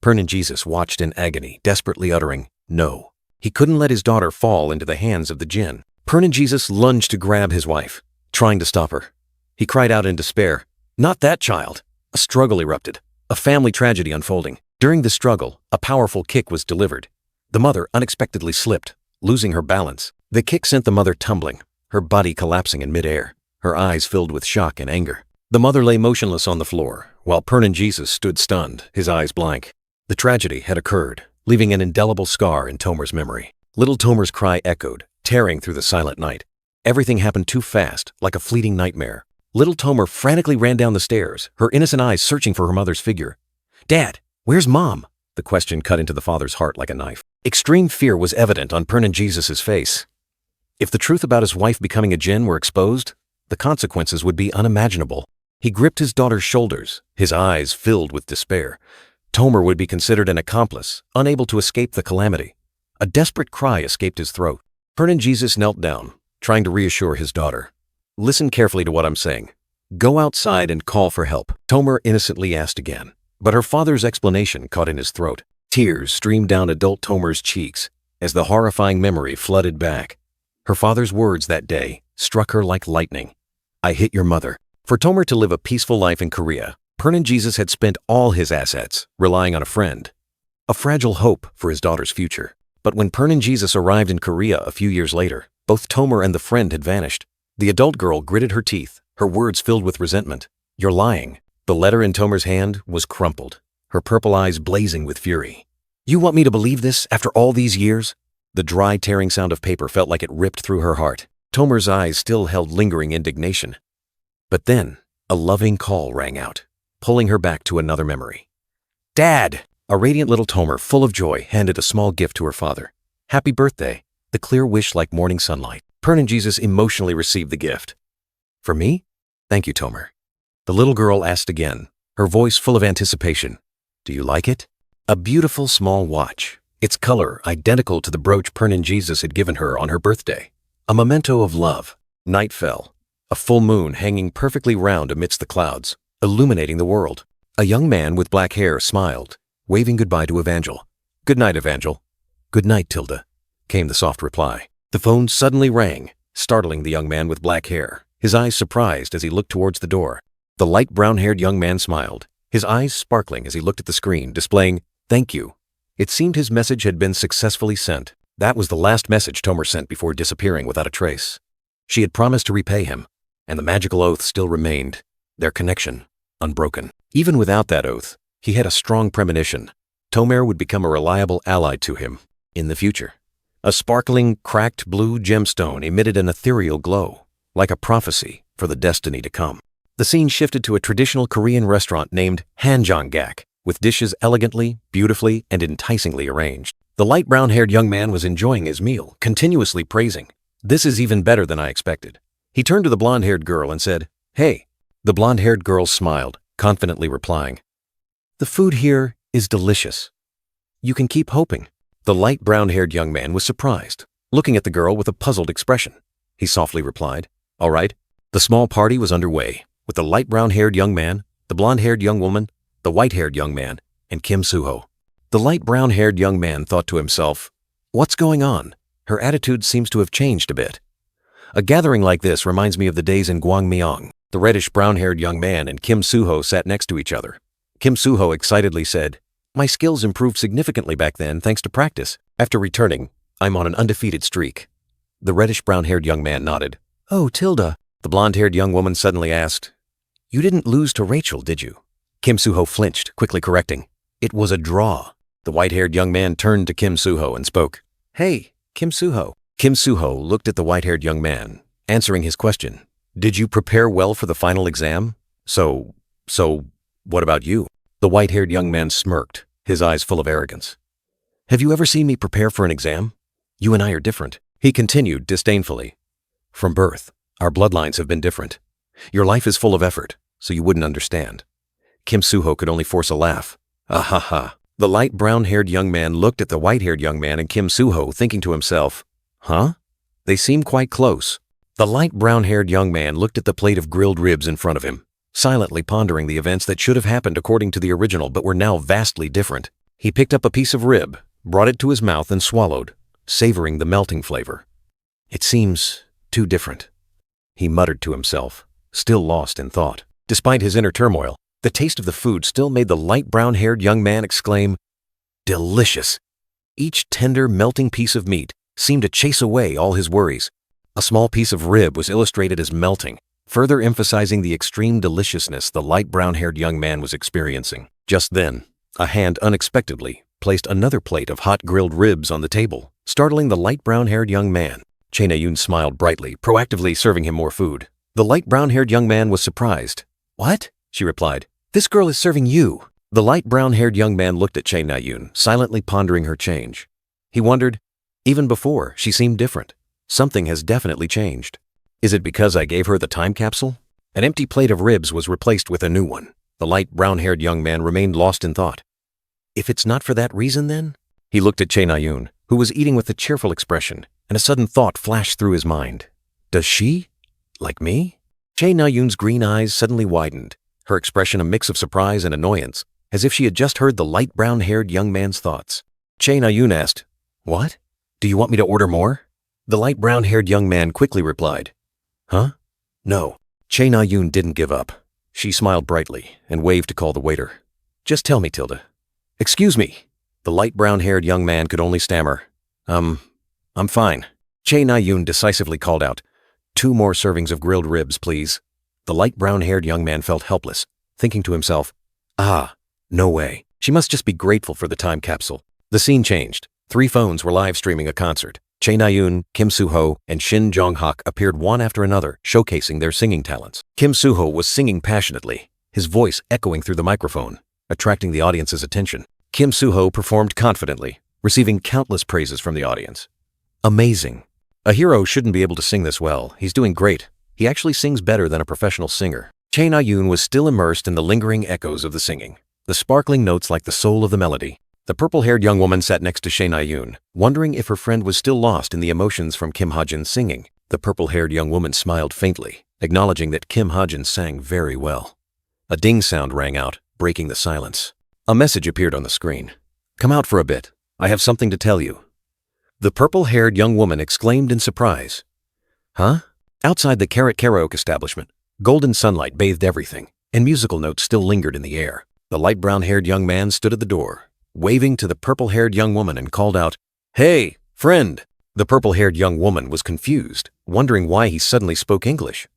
S3: Pernin Jesus watched in agony, desperately uttering, "No." He couldn't let his daughter fall into the hands of the jinn. Pernin Jesus lunged to grab his wife, trying to stop her. He cried out in despair, "Not that child!" A struggle erupted, a family tragedy unfolding.
S1: During the struggle, a powerful kick was delivered. The mother unexpectedly slipped, losing her balance. The kick sent the mother tumbling, her body collapsing in midair, her eyes filled with shock and anger. The mother lay motionless on the floor, while Pernin Jesus stood stunned, his eyes blank. The tragedy had occurred, leaving an indelible scar in Tomer's memory. Little Tomer's cry echoed, tearing through the silent night. Everything happened too fast, like a fleeting nightmare. Little Tomer frantically ran down the stairs, her innocent eyes searching for her mother's figure. "Dad, where's Mom?" The question cut into the father's heart like a knife. Extreme fear was evident on Pernin Jesus' face. If the truth about his wife becoming a djinn were exposed, the consequences would be unimaginable. He gripped his daughter's shoulders, his eyes filled with despair. Tomer would be considered an accomplice, unable to escape the calamity. A desperate cry escaped his throat. Pernin Jesus knelt down, trying to reassure his daughter. "Listen carefully to what I'm saying. Go outside and call for help," Tomer innocently asked again. But her father's explanation caught in his throat. Tears streamed down adult Tomer's cheeks as the horrifying memory flooded back. Her father's words that day struck her like lightning. "I hit your mother." For Tomer to live a peaceful life in Korea, Pernin Jesus had spent all his assets relying on a friend, a fragile hope for his daughter's future. But when Pernin Jesus arrived in Korea a few years later, both Tomer and the friend had vanished. The adult girl gritted her teeth, her words filled with resentment. "You're lying." The letter in Tomer's hand was crumpled, her purple eyes blazing with fury. "You want me to believe this after all these years?" The dry, tearing sound of paper felt like it ripped through her heart. Tomer's eyes still held lingering indignation. But then, a loving call rang out, pulling her back to another memory. "Dad!" A radiant little Tomer, full of joy, handed a small gift to her father. "Happy birthday," the clear wish like morning sunlight. Pernin Jesus emotionally received the gift. "For me?" "Thank you, Tomer." The little girl asked again, her voice full of anticipation. "Do you like it?" A beautiful small watch, its color identical to the brooch Pernin Jesus had given her on her birthday. A memento of love. Night fell, a full moon hanging perfectly round amidst the clouds, illuminating the world. A young man with black hair smiled, waving goodbye to Evangel. "Good night, Evangel." "Good night, Tilda," came the soft reply. The phone suddenly rang, startling the young man with black hair, his eyes surprised as he looked towards the door. The light brown-haired young man smiled, his eyes sparkling as he looked at the screen, displaying, "Thank you." It seemed his message had been successfully sent. That was the last message Tomer sent before disappearing without a trace. She had promised to repay him, and the magical oath still remained, their connection unbroken. Even without that oath, he had a strong premonition. Tomer would become a reliable ally to him in the future. A sparkling, cracked blue gemstone emitted an ethereal glow, like a prophecy for the destiny to come. The scene shifted to a traditional Korean restaurant named Hanjanggak, with dishes elegantly, beautifully, and enticingly arranged. The light brown-haired young man was enjoying his meal, continuously praising. "This is even better than I expected." He turned to the blonde-haired girl and said, "Hey." The blonde-haired girl smiled, confidently replying, "The food here is delicious. You can keep hoping." The light brown-haired young man was surprised, looking at the girl with a puzzled expression. He softly replied, "All right." The small party was underway, with the light brown-haired young man, the blonde-haired young woman, the white-haired young man, and Kim Suho. The light brown-haired young man thought to himself, "What's going on? Her attitude seems to have changed a bit." A gathering like this reminds me of the days in Gwangmyeong. The reddish-brown-haired young man and Kim Suho sat next to each other. Kim Suho excitedly said, "My skills improved significantly back then thanks to practice. After returning, I'm on an undefeated streak." The reddish-brown-haired young man nodded. "Oh, Tilda." The blonde-haired young woman suddenly asked, "You didn't lose to Rachel, did you?" Kim Suho flinched, quickly correcting, "It was a draw." The white-haired young man turned to Kim Suho and spoke, "Hey, Kim Suho." Kim Suho looked at the white-haired young man, answering his question. "Did you prepare well for the final exam? So, what about you?" The white-haired young man smirked, his eyes full of arrogance. "Have you ever seen me prepare for an exam? You and I are different." He continued disdainfully, "From birth, our bloodlines have been different. Your life is full of effort, so you wouldn't understand." Kim Suho could only force a laugh. "Ah ha ha." The light brown-haired young man looked at the white-haired young man and Kim Suho, thinking to himself, "Huh? They seem quite close." The light brown-haired young man looked at the plate of grilled ribs in front of him, silently pondering the events that should have happened according to the original but were now vastly different. He picked up a piece of rib, brought it to his mouth and swallowed, savoring the melting flavor. "It seems too different," he muttered to himself, still lost in thought. Despite his inner turmoil, The taste of the food still made the light brown-haired young man exclaim, "Delicious!" Each tender, melting piece of meat seemed to chase away all his worries. A small piece of rib was illustrated as melting, further emphasizing the extreme deliciousness the light brown-haired young man was experiencing. Just then, a hand unexpectedly placed another plate of hot grilled ribs on the table, startling the light brown-haired young man. Chae Na-yoon smiled brightly, proactively serving him more food. The light brown-haired young man was surprised. "What?" she replied. "This girl is serving you." The light brown-haired young man looked at Chae Na-yoon, silently pondering her change. He wondered, even before, she seemed different. Something has definitely changed. Is it because I gave her the time capsule? An empty plate of ribs was replaced with a new one. The light brown-haired young man remained lost in thought. If it's not for that reason, then? He looked at Chae Na-yoon, who was eating with a cheerful expression, and a sudden thought flashed through his mind. Does she? Like me? Chae Na-yoon's green eyes suddenly widened, her expression a mix of surprise and annoyance, as if she had just heard the light brown-haired young man's thoughts. Chae Na-yoon asked, "What? Do you want me to order more?" The light brown-haired young man quickly replied, "Huh? No." Chae Na-yoon didn't give up. She smiled brightly and waved to call the waiter. "Just tell me, Tilda." "Excuse me." The light brown-haired young man could only stammer, I'm fine." Chae Na-yoon decisively called out, "2 more servings of grilled ribs, please." The light brown-haired young man felt helpless, thinking to himself, no way. She must just be grateful for the time capsule. The scene changed. 3 phones were live streaming a concert. Chae Na-yoon, Kim Soo-ho, and Shin Jong-hak appeared one after another, showcasing their singing talents. Kim Soo-ho was singing passionately, his voice echoing through the microphone, attracting the audience's attention. Kim Soo-ho performed confidently, receiving countless praises from the audience. Amazing. A hero shouldn't be able to sing this well. He's doing great. He actually sings better than a professional singer. Chae Na-yoon was still immersed in the lingering echoes of the singing, the sparkling notes like the soul of the melody. The purple-haired young woman sat next to Chae Na-yoon, wondering if her friend was still lost in the emotions from Kim Ha-jin's singing. The purple-haired young woman smiled faintly, acknowledging that Kim Ha-jin sang very well. A ding sound rang out, breaking the silence. A message appeared on the screen. "Come out for a bit. I have something to tell you." The purple-haired young woman exclaimed in surprise. "Huh?" Outside the Carrot Karaoke establishment, golden sunlight bathed everything, and musical notes still lingered in the air. The light brown-haired young man stood at the door, waving to the purple-haired young woman and called out, "Hey, friend!" The purple-haired young woman was confused, wondering why he suddenly spoke English.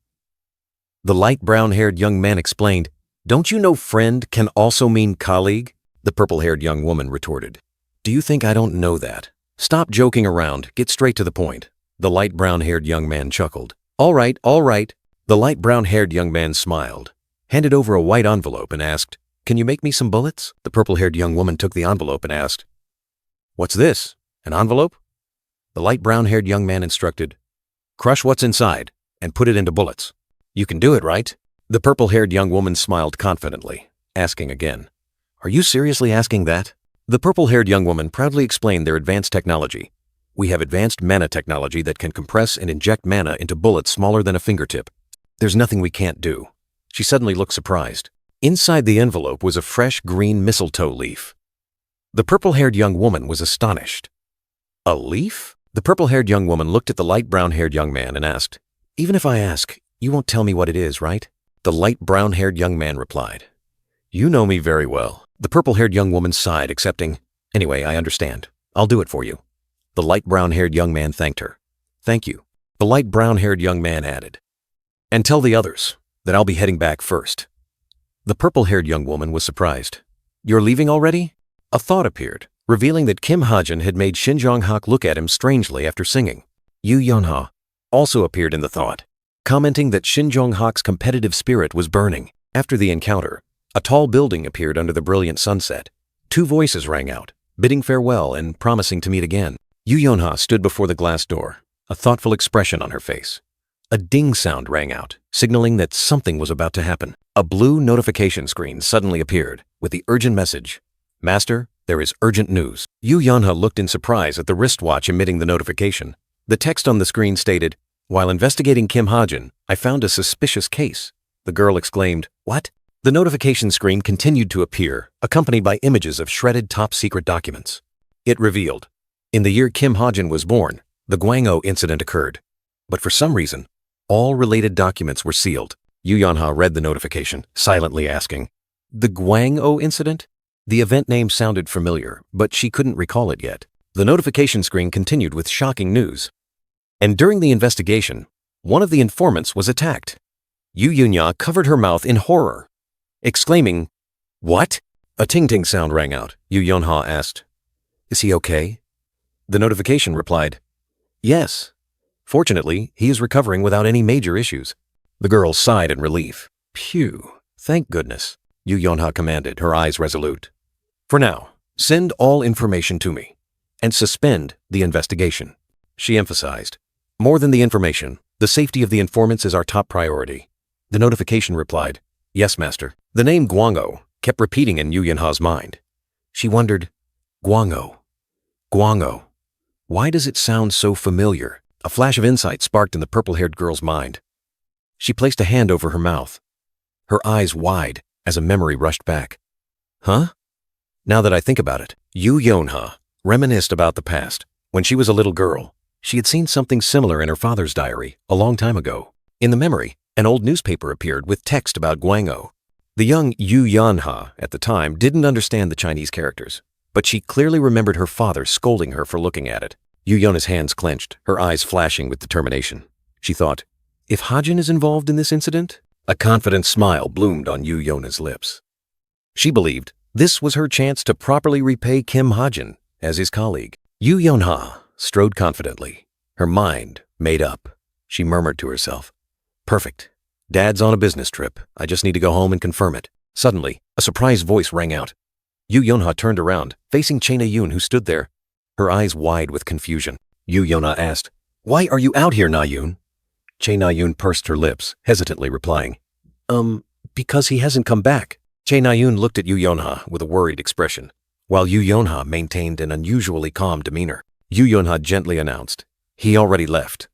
S1: The light brown-haired young man explained, "Don't you know friend can also mean colleague?" The purple-haired young woman retorted, "Do you think I don't know that? Stop joking around, get straight to the point." The light brown-haired young man chuckled. All right. The light brown-haired young man smiled, handed over a white envelope and asked, "Can you make me some bullets?" The purple-haired young woman took the envelope and asked, "What's this? An envelope?" The light brown-haired young man instructed, "Crush what's inside and put it into bullets. You can do it, right?" The purple-haired young woman smiled confidently, asking again, "Are you seriously asking that?" The purple-haired young woman proudly explained their advanced technology. "We have advanced mana technology that can compress and inject mana into bullets smaller than a fingertip. There's nothing we can't do." She suddenly looked surprised. Inside the envelope was a fresh green mistletoe leaf. The purple-haired young woman was astonished. "A leaf?" The purple-haired young woman looked at the light brown-haired young man and asked, "Even if I ask, you won't tell me what it is, right?" The light brown-haired young man replied, "You know me very well." The purple-haired young woman sighed, accepting, "Anyway, I understand. I'll do it for you." The light brown-haired young man thanked her. "Thank you." The light brown-haired young man added, "And tell the others that I'll be heading back first." The purple-haired young woman was surprised. "You're leaving already?" A thought appeared, revealing that Kim Ha-jin had made Shin Jong-hak look at him strangely after singing. Yoo Yeon-ha also appeared in the thought, commenting that Shin Jong-hak's competitive spirit was burning. After the encounter, a tall building appeared under the brilliant sunset. 2 voices rang out, bidding farewell and promising to meet again. Yoo Yeon-ha stood before the glass door, a thoughtful expression on her face. A ding sound rang out, signaling that something was about to happen. A blue notification screen suddenly appeared, with the urgent message, "Master, there is urgent news." Yoo Yeon-ha looked in surprise at the wristwatch emitting the notification. The text on the screen stated, "While investigating Kim Ha-jin, I found a suspicious case." The girl exclaimed, "What?" The notification screen continued to appear, accompanied by images of shredded top-secret documents. It revealed, in the year Kim Ha-jin was born, the Gwang-oh incident occurred. But for some reason, all related documents were sealed. Yoo Yeon-ha read the notification, silently asking, The Guang-O incident? The event name sounded familiar, but she couldn't recall it yet. The notification screen continued with shocking news. And during the investigation, one of the informants was attacked. Yu Yunya covered her mouth in horror, exclaiming, "What?" A ting-ting sound rang out. Yu Yonha asked, "Is he okay?" The notification replied, "Yes. Fortunately, he is recovering without any major issues." The girl sighed in relief. "Phew, thank goodness," Yu Yonha commanded, her eyes resolute. "For now, send all information to me, and suspend the investigation," she emphasized. "More than the information, the safety of the informants is our top priority." The notification replied, "Yes, master." The name Guang-O kept repeating in Yu Yunha's mind. She wondered, Guang-O, Guang-O. Why does it sound so familiar? A flash of insight sparked in the purple-haired girl's mind. She placed a hand over her mouth, her eyes wide as a memory rushed back. Huh? Now that I think about it, Yu Yonha reminisced about the past. When she was a little girl, she had seen something similar in her father's diary a long time ago. In the memory, an old newspaper appeared with text about Guang-O. The young Yu Yonha at the time didn't understand the Chinese characters, but she clearly remembered her father scolding her for looking at it. Yu Yonha's hands clenched, her eyes flashing with determination. She thought, if Hajin is involved in this incident? A confident smile bloomed on Yu Yonha's lips. She believed this was her chance to properly repay Kim Hajin as his colleague. Yu Yonha strode confidently, her mind made up. She murmured to herself, "Perfect. Dad's on a business trip. I just need to go home and confirm it." Suddenly, a surprised voice rang out. Yu Yonha turned around, facing Chae Na-yoon, who stood there, her eyes wide with confusion. Yu Yonha asked, "Why are you out here, Na-yoon?" Chae Na-yoon pursed her lips, hesitantly replying, Because he hasn't come back." Chae Na-yoon looked at Yu Yonha with a worried expression, while Yu Yonha maintained an unusually calm demeanor. Yu Yonha gently announced, "He already left."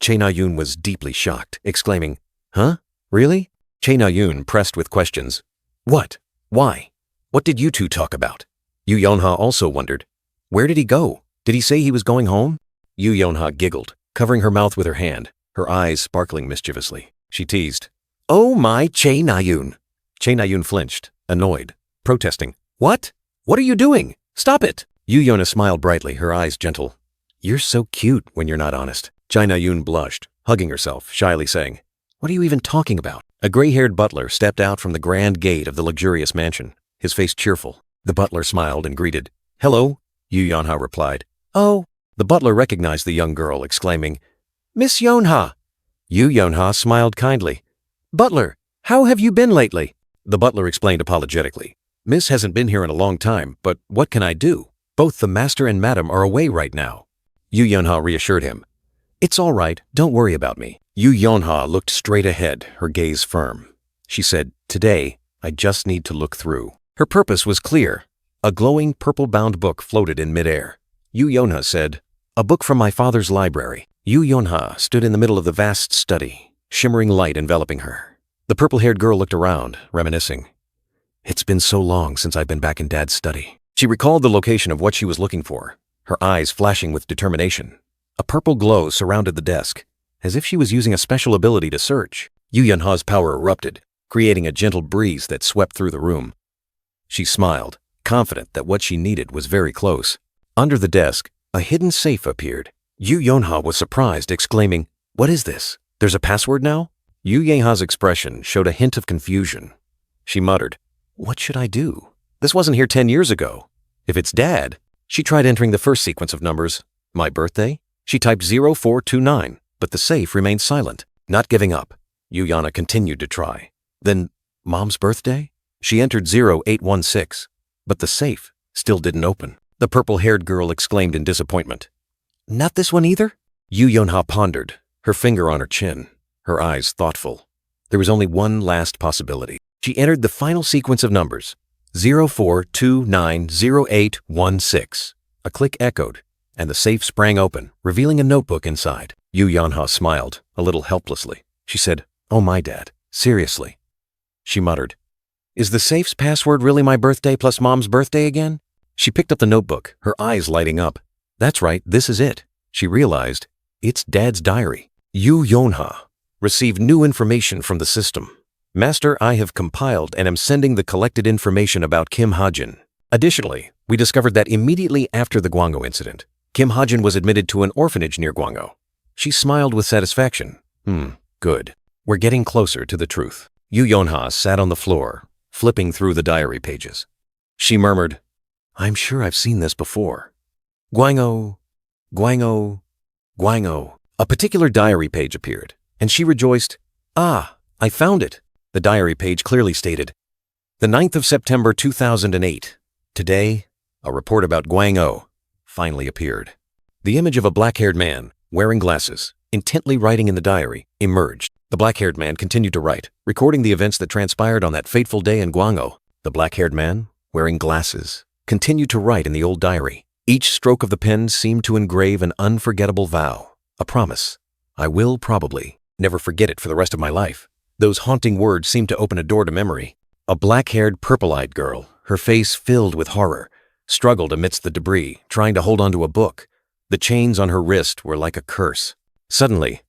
S1: Chae Na-yoon was deeply shocked, exclaiming, "Huh? Really?" Chae Na-yoon pressed with questions. "What? Why? What did you two talk about?" Yu Yonha also wondered, "Where did he go? Did he say he was going home?" Yu Yonha giggled, covering her mouth with her hand, her eyes sparkling mischievously. She teased, "Oh my, Chae Na-yoon." Chae Na-yoon flinched, annoyed, protesting, "What? What are you doing? Stop it!" Yu Yonha smiled brightly, her eyes gentle. "You're so cute when you're not honest." Chae Na-yoon blushed, hugging herself, shyly saying, "What are you even talking about?" A gray-haired butler stepped out from the grand gate of the luxurious mansion, his face cheerful. The butler smiled and greeted. "Hello," Yu Yonha replied. "Oh." The butler recognized the young girl, exclaiming, "Miss Yonha." Yu Yonha smiled kindly. "Butler, how have you been lately?" The butler explained apologetically. "Miss hasn't been here in a long time, but what can I do? Both the master and madam are away right now." Yu Yonha reassured him. "It's all right, don't worry about me." Yu Yonha looked straight ahead, her gaze firm. She said, "Today, I just need to look through." Her purpose was clear. A glowing purple-bound book floated in midair. Yu Yonha said, "A book from my father's library." Yu Yonha stood in the middle of the vast study, shimmering light enveloping her. The purple-haired girl looked around, reminiscing. "It's been so long since I've been back in Dad's study." She recalled the location of what she was looking for, her eyes flashing with determination. A purple glow surrounded the desk, as if she was using a special ability to search. Yu Yunha's power erupted, creating a gentle breeze that swept through the room. She smiled, confident that what she needed was very close. Under the desk, a hidden safe appeared. Yu Yonha was surprised, exclaiming, "What is this? There's a password now?" Yu Yonha's expression showed a hint of confusion. She muttered, "What should I do? This wasn't here 10 years ago. If it's Dad..." She tried entering the first sequence of numbers. "My birthday?" She typed 0429, but the safe remained silent. Not giving up, Yu Yonha continued to try. Then, Mom's birthday? She entered 0816, but the safe still didn't open. The purple-haired girl exclaimed in disappointment. "Not this one either?" Yu Yonha pondered, her finger on her chin, her eyes thoughtful. There was only one last possibility. She entered the final sequence of numbers, 04290816. A click echoed, and the safe sprang open, revealing a notebook inside. Yu Yonha smiled, a little helplessly. She said, "Oh my, Dad, seriously." She muttered, "Is the safe's password really my birthday plus Mom's birthday again?" She picked up the notebook, her eyes lighting up. That's right, this is it. She realized, it's Dad's diary. Yu Yonha received new information from the system. Master, I have compiled and am sending the collected information about Kim Ha-jin. Additionally, we discovered that immediately after the Gwangho incident, Kim Ha-jin was admitted to an orphanage near Gwangho. She smiled with satisfaction. Good. We're getting closer to the truth. Yu Yonha sat on the floor, flipping through the diary pages. She murmured, I'm sure I've seen this before. Gwangho, Gwangho, Gwangho. A particular diary page appeared, and she rejoiced, Ah, I found it. The diary page clearly stated, the 9th of September 2008. Today, a report about Gwangho finally appeared. The image of a black-haired man, wearing glasses, intently writing in the diary, emerged. The black-haired man continued to write, recording the events that transpired on that fateful day in Gwangho. The black-haired man, wearing glasses, continued to write in the old diary. Each stroke of the pen seemed to engrave an unforgettable vow, a promise. I will probably never forget it for the rest of my life. Those haunting words seemed to open a door to memory. A black-haired, purple-eyed girl, her face filled with horror, struggled amidst the debris, trying to hold onto a book. The chains on her wrist were like a curse. Suddenly,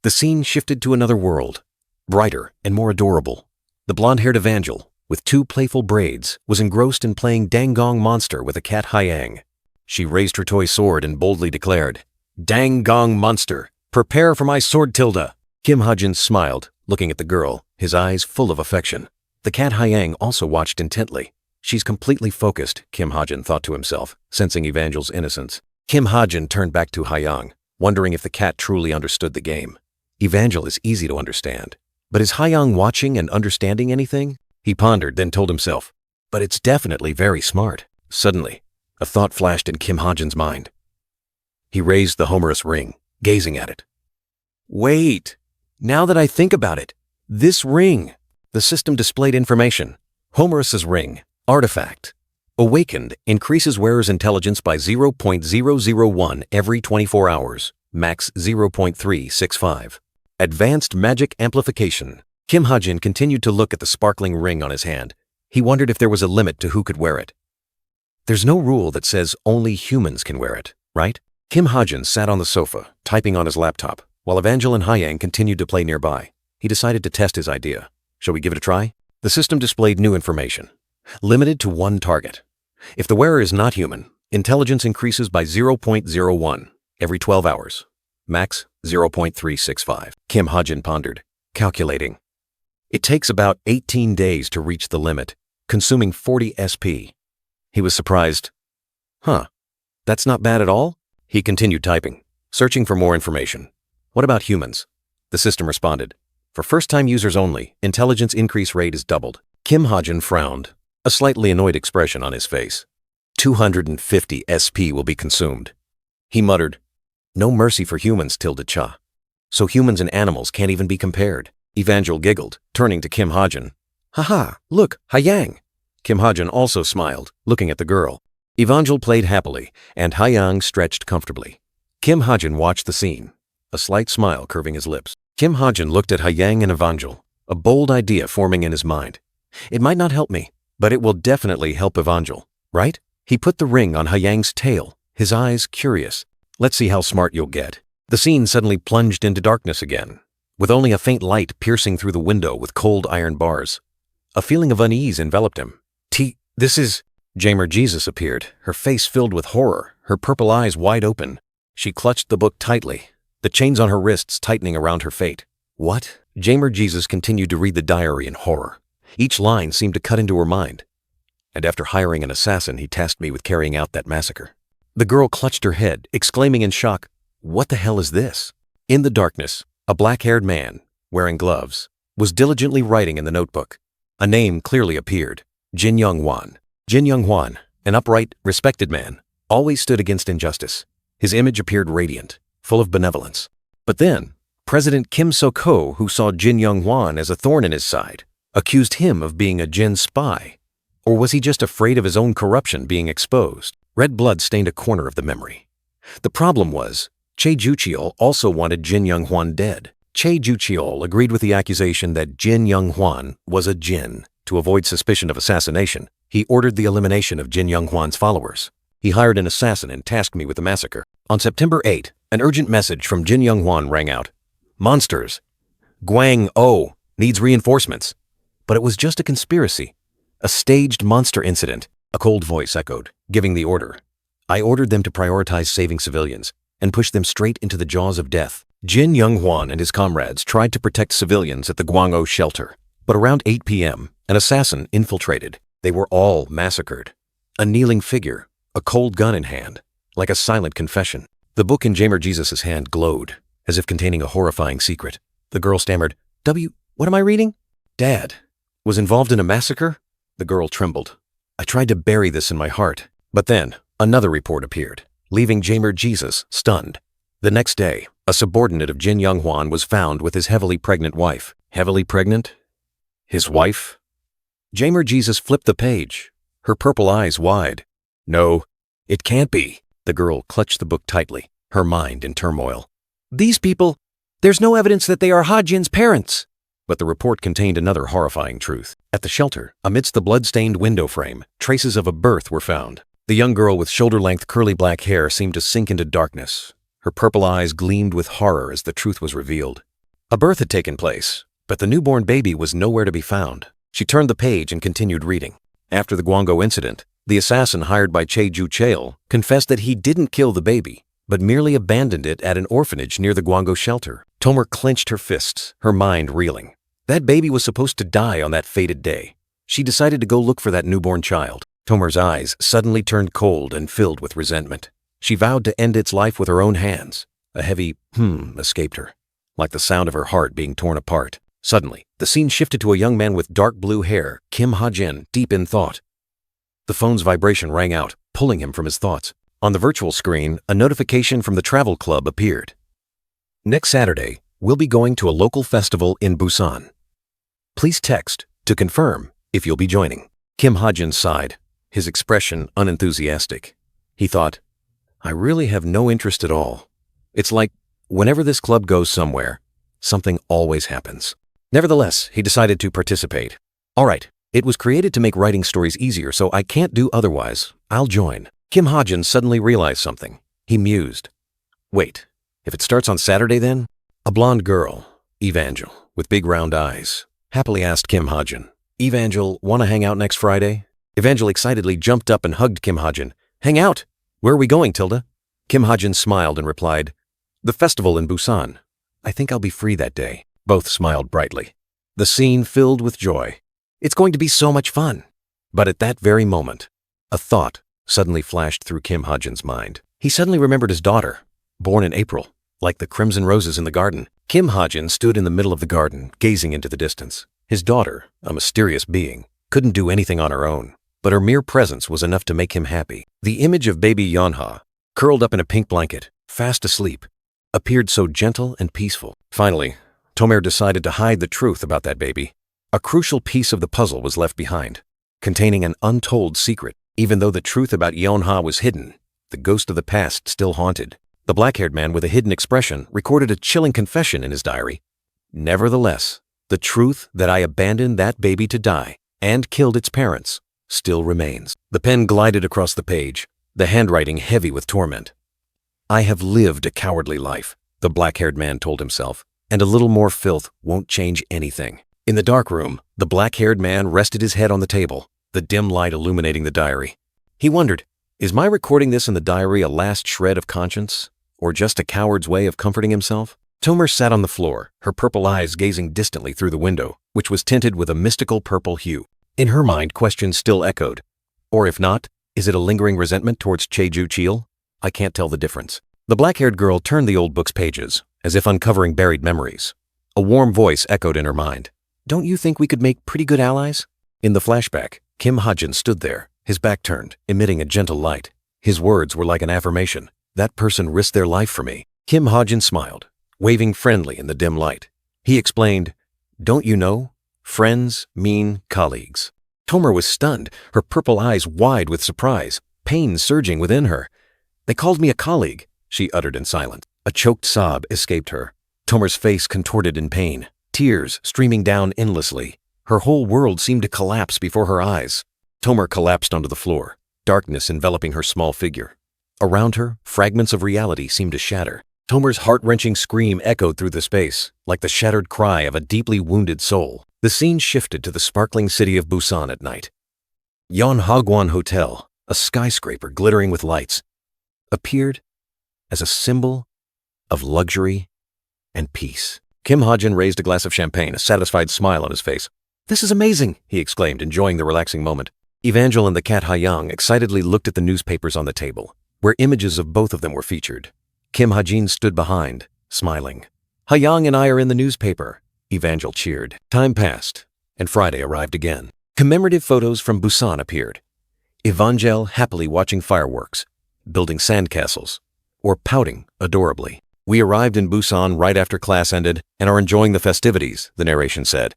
S1: the scene shifted to another world, brighter and more adorable. The blonde-haired Evangel, with 2 playful braids, was engrossed in playing Dangong Monster with a cat Hyang. She raised her toy sword and boldly declared, Dangong Monster, prepare for my sword tilde. Kim Ha-jin smiled, looking at the girl, his eyes full of affection. The cat Hyang also watched intently. She's completely focused, Kim Ha-jin thought to himself, sensing Evangel's innocence. Kim Ha-jin turned back to Hyang, wondering if the cat truly understood the game. Evangel is easy to understand. But is Hyang watching and understanding anything? He pondered, then told himself, but it's definitely very smart. Suddenly, a thought flashed in Kim Ha-jin's mind. He raised the Homerus ring, gazing at it. Wait, now that I think about it, this ring. The system displayed information. Homerus's ring, artifact. Awakened, increases wearer's intelligence by 0.001 every 24 hours, max 0.365. Advanced magic amplification. Kim Ha-jin continued to look at the sparkling ring on his hand. He wondered if there was a limit to who could wear it. There's no rule that says only humans can wear it, right? Kim Ha-jin sat on the sofa, typing on his laptop, while Evangel and Hyang continued to play nearby. He decided to test his idea. Shall we give it a try? The system displayed new information. Limited to 1 target. If the wearer is not human, intelligence increases by 0.01 every 12 hours. Max 0.365. Kim Ha-jin pondered, calculating. It takes about 18 days to reach the limit, consuming 40 SP. He was surprised. That's not bad at all? He continued typing, searching for more information. What about humans? The system responded. For first-time users only, intelligence increase rate is doubled. Kim Ha-jin frowned, a slightly annoyed expression on his face. 250 SP will be consumed. He muttered, no mercy for humans, tilde cha. So humans and animals can't even be compared. Evangel giggled, turning to Kim Ha-jin. Haha, look, Hyang. Kim Ha-jin also smiled, looking at the girl. Evangel played happily, and Hyang stretched comfortably. Kim Ha-jin watched the scene, a slight smile curving his lips. Kim Ha-jin looked at Hyang and Evangel, a bold idea forming in his mind. It might not help me, but it will definitely help Evangel, right? He put the ring on Hyang's tail, his eyes curious. Let's see how smart you'll get. The scene suddenly plunged into darkness again, with only a faint light piercing through the window with cold iron bars. A feeling of unease enveloped him. This is... Jamer Jesus appeared, her face filled with horror, her purple eyes wide open. She clutched the book tightly, the chains on her wrists tightening around her fate. What? Jamer Jesus continued to read the diary in horror. Each line seemed to cut into her mind. And after hiring an assassin, he tasked me with carrying out that massacre. The girl clutched her head, exclaiming in shock, what the hell is this? In the darkness, a black-haired man, wearing gloves, was diligently writing in the notebook. A name clearly appeared, Jin Young Hwan. Jin Young Hwan, an upright, respected man, always stood against injustice. His image appeared radiant, full of benevolence. But then, President Kim Sok-ho, who saw Jin Young Hwan as a thorn in his side, accused him of being a Jin spy. Or was he just afraid of his own corruption being exposed? Red blood stained a corner of the memory. The problem was, Che Jucheol also wanted Jin Young Hwan dead. Che Jucheol agreed with the accusation that Jin Young Hwan was a Jin. To avoid suspicion of assassination, he ordered the elimination of Jin Young Hwan's followers. He hired an assassin and tasked me with the massacre. On September 8, an urgent message from Jin Young Hwan rang out. Monsters! Gwang-oh! Needs reinforcements. But it was just a conspiracy. A staged monster incident, a cold voice echoed, giving the order. I ordered them to prioritize saving civilians and push them straight into the jaws of death. Jin Young-hwan and his comrades tried to protect civilians at the Gwangho shelter. But around 8 p.m., an assassin infiltrated. They were all massacred. A kneeling figure, a cold gun in hand, like a silent confession. The book in Jamer Jesus' hand glowed, as if containing a horrifying secret. The girl stammered, What am I reading? Dad was involved in a massacre? The girl trembled. I tried to bury this in my heart. But then, another report appeared, leaving Jamer Jesus stunned. The next day, a subordinate of Jin Young-hwan was found with his heavily pregnant wife. Heavily pregnant? His wife? Jamer Jesus flipped the page, her purple eyes wide. No, it can't be. The girl clutched the book tightly, her mind in turmoil.
S2: These people, there's no evidence that they are Ha-jin's parents.
S1: But the report contained another horrifying truth. At the shelter, amidst the blood-stained window frame, traces of a birth were found. The young girl with shoulder-length curly black hair seemed to sink into darkness. Her purple eyes gleamed with horror as the truth was revealed. A birth had taken place, but the newborn baby was nowhere to be found. She turned the page and continued reading. After the Gwangho incident, the assassin hired by Cheju Cheol confessed that he didn't kill the baby, but merely abandoned it at an orphanage near the Gwangho shelter. Tomer clenched her fists, her mind reeling. That baby was supposed to die on that fated day. She decided to go look for that newborn child. Tomer's eyes suddenly turned cold and filled with resentment. She vowed to end its life with her own hands. A heavy escaped her, like the sound of her heart being torn apart. Suddenly, the scene shifted to a young man with dark blue hair, Kim Ha-jin, deep in thought. The phone's vibration rang out, pulling him from his thoughts. On the virtual screen, a notification from the travel club appeared. Next Saturday, we'll be going to a local festival in Busan. Please text to confirm if you'll be joining. Kim Ha-jin sighed, his expression unenthusiastic. He thought, I really have no interest at all. It's like, whenever this club goes somewhere, something always happens. Nevertheless, he decided to participate. All right, it was created to make writing stories easier, so I can't do otherwise. I'll join. Kim Ha-jin suddenly realized something. He mused. Wait, if it starts on Saturday then? A blonde girl, Evangel, with big round eyes, happily asked Kim Ha-jin, Evangel, want to hang out next Friday? Evangel excitedly jumped up and hugged Kim Ha-jin. Hang out? Where are we going, Tilda? Kim Ha-jin smiled and replied, the festival in Busan. I think I'll be free that day. Both smiled brightly. The scene filled with joy. It's going to be so much fun. But at that very moment, a thought suddenly flashed through Kim Ha-jin's mind. He suddenly remembered his daughter, born in April, like the crimson roses in the garden. Kim Ha-jin stood in the middle of the garden, gazing into the distance. His daughter, a mysterious being, couldn't do anything on her own, but her mere presence was enough to make him happy. The image of baby Yeonha, curled up in a pink blanket, fast asleep, appeared so gentle and peaceful. Finally, Tomer decided to hide the truth about that baby. A crucial piece of the puzzle was left behind, containing an untold secret. Even though the truth about Yeonha was hidden, the ghost of the past still haunted. The black-haired man with a hidden expression recorded a chilling confession in his diary. Nevertheless, the truth that I abandoned that baby to die and killed its parents still remains. The pen glided across the page, the handwriting heavy with torment. I have lived a cowardly life, the black-haired man told himself, and a little more filth won't change anything. In the dark room, the black-haired man rested his head on the table, the dim light illuminating the diary. He wondered, is my recording this in the diary a last shred of conscience, or just a coward's way of comforting himself? Tomer sat on the floor, her purple eyes gazing distantly through the window, which was tinted with a mystical purple hue. In her mind, questions still echoed. Or if not, is it a lingering resentment towards Cheju Cheol? I can't tell the difference. The black-haired girl turned the old book's pages, as if uncovering buried memories. A warm voice echoed in her mind. Don't you think we could make pretty good allies? In the flashback, Kim Ha-jin stood there, his back turned, emitting a gentle light. His words were like an affirmation. That person risked their life for me. Kim Ha-jin smiled, waving friendly in the dim light. He explained, don't you know? Friends mean colleagues. Tomer was stunned, her purple eyes wide with surprise, pain surging within her. They called me a colleague, she uttered in silence. A choked sob escaped her. Tomer's face contorted in pain, tears streaming down endlessly. Her whole world seemed to collapse before her eyes. Tomer collapsed onto the floor, darkness enveloping her small figure. Around her, fragments of reality seemed to shatter. Tomer's heart-wrenching scream echoed through the space, like the shattered cry of a deeply wounded soul. The scene shifted to the sparkling city of Busan at night. Yonhagwan Hotel, a skyscraper glittering with lights, appeared as a symbol of luxury and peace. Kim Ha-jin raised a glass of champagne, a satisfied smile on his face. "This is amazing," he exclaimed, enjoying the relaxing moment. Evangel and the cat Ha-young excitedly looked at the newspapers on the table, where images of both of them were featured. Kim Ha-jin stood behind, smiling. "Ha-young and I are in the newspaper," Evangel cheered. Time passed, and Friday arrived again. Commemorative photos from Busan appeared. Evangel happily watching fireworks, building sandcastles, or pouting adorably. "We arrived in Busan right after class ended and are enjoying the festivities," the narration said.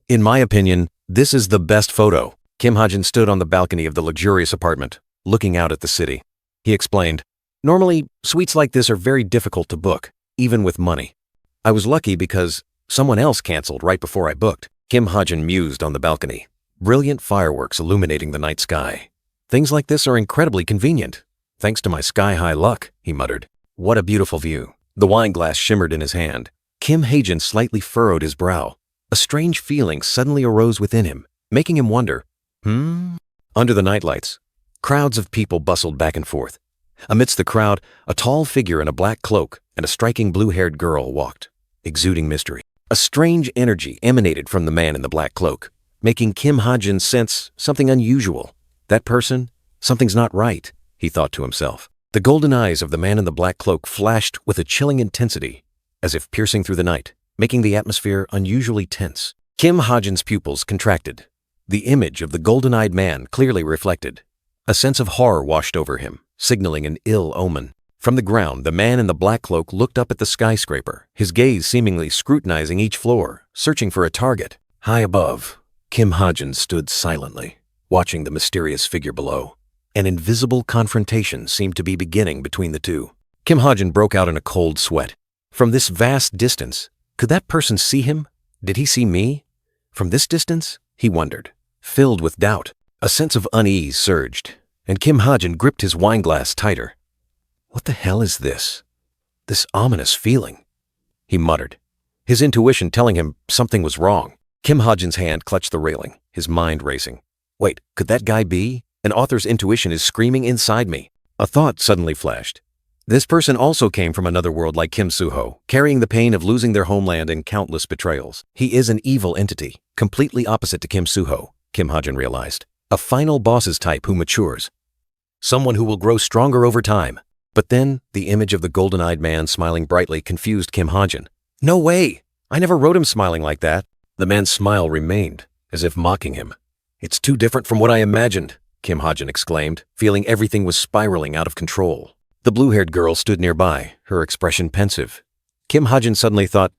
S1: "In my opinion, this is the best photo." Kim Ha-jin stood on the balcony of the luxurious apartment, looking out at the city. He explained, "Normally, suites like this are very difficult to book, even with money. I was lucky because someone else canceled right before I booked." Kim Ha-jin mused on the balcony, brilliant fireworks illuminating the night sky. "Things like this are incredibly convenient. Thanks to my sky-high luck," he muttered. "What a beautiful view." The wine glass shimmered in his hand. Kim Ha-jin slightly furrowed his brow. A strange feeling suddenly arose within him, making him wonder, Under the nightlights, crowds of people bustled back and forth. Amidst the crowd, a tall figure in a black cloak and a striking blue-haired girl walked, exuding mystery. A strange energy emanated from the man in the black cloak, making Kim Ha-jin sense something unusual. That person, something's not right, he thought to himself. The golden eyes of the man in the black cloak flashed with a chilling intensity, as if piercing through the night, making the atmosphere unusually tense. Kim Ha-jin's pupils contracted. The image of the golden-eyed man clearly reflected. A sense of horror washed over him, signaling an ill omen. From the ground, the man in the black cloak looked up at the skyscraper, his gaze seemingly scrutinizing each floor, searching for a target. High above, Kim Ha-jin stood silently, watching the mysterious figure below. An invisible confrontation seemed to be beginning between the two. Kim Ha-jin broke out in a cold sweat. From this vast distance, could that person see him? Did he see me? From this distance, he wondered. Filled with doubt, a sense of unease surged, and Kim Ha-jin gripped his wine glass tighter. "What the hell is this? This ominous feeling?" he muttered, his intuition telling him something was wrong. Kim Ha-jin's hand clutched the railing, his mind racing. Wait, could that guy be? An author's intuition is screaming inside me. A thought suddenly flashed. This person also came from another world like Kim Suho, carrying the pain of losing their homeland and countless betrayals. He is an evil entity, completely opposite to Kim Suho, Kim Ha-jin realized. A final boss's type who matures. Someone who will grow stronger over time. But then, the image of the golden-eyed man smiling brightly confused Kim Ha-jin. "No way! I never wrote him smiling like that." The man's smile remained, as if mocking him. "It's too different from what I imagined," Kim Ha-jin exclaimed, feeling everything was spiraling out of control. The blue-haired girl stood nearby, her expression pensive. Kim Ha-jin suddenly thought,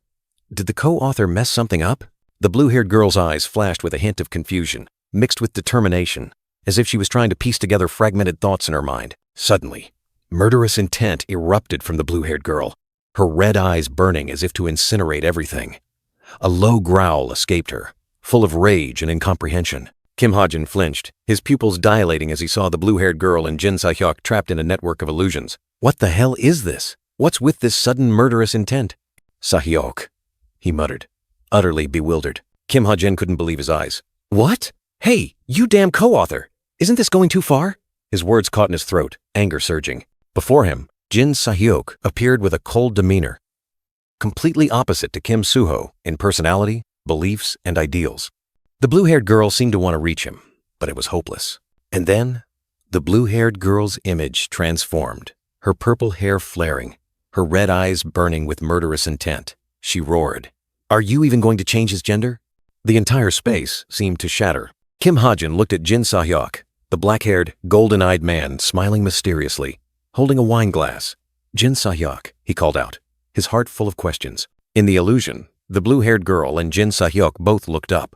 S1: did the co-author mess something up? The blue-haired girl's eyes flashed with a hint of confusion, mixed with determination, as if she was trying to piece together fragmented thoughts in her mind. Suddenly, murderous intent erupted from the blue-haired girl, her red eyes burning as if to incinerate everything. A low growl escaped her, full of rage and incomprehension. Kim Ha-jin flinched, his pupils dilating as he saw the blue-haired girl and Jin Sa-hyuk trapped in a network of illusions. What the hell is this? What's with this sudden murderous intent? "Sa-hyuk," he muttered, utterly bewildered. Kim Ha-jin couldn't believe his eyes. "What? Hey, you damn co-author! Isn't this going too far?" His words caught in his throat, anger surging. Before him, Jin Sa-hyuk appeared with a cold demeanor, completely opposite to Kim Suho in personality, beliefs, and ideals. The blue-haired girl seemed to want to reach him, but it was hopeless. And then, the blue-haired girl's image transformed, her purple hair flaring, her red eyes burning with murderous intent. She roared, "Are you even going to change his gender?" The entire space seemed to shatter. Kim Ha-jin looked at Jin Sa-hyuk, the black-haired, golden-eyed man smiling mysteriously, holding a wine glass. "Jin Sa-hyuk," he called out, his heart full of questions. In the illusion, the blue-haired girl and Jin Sa-hyuk both looked up.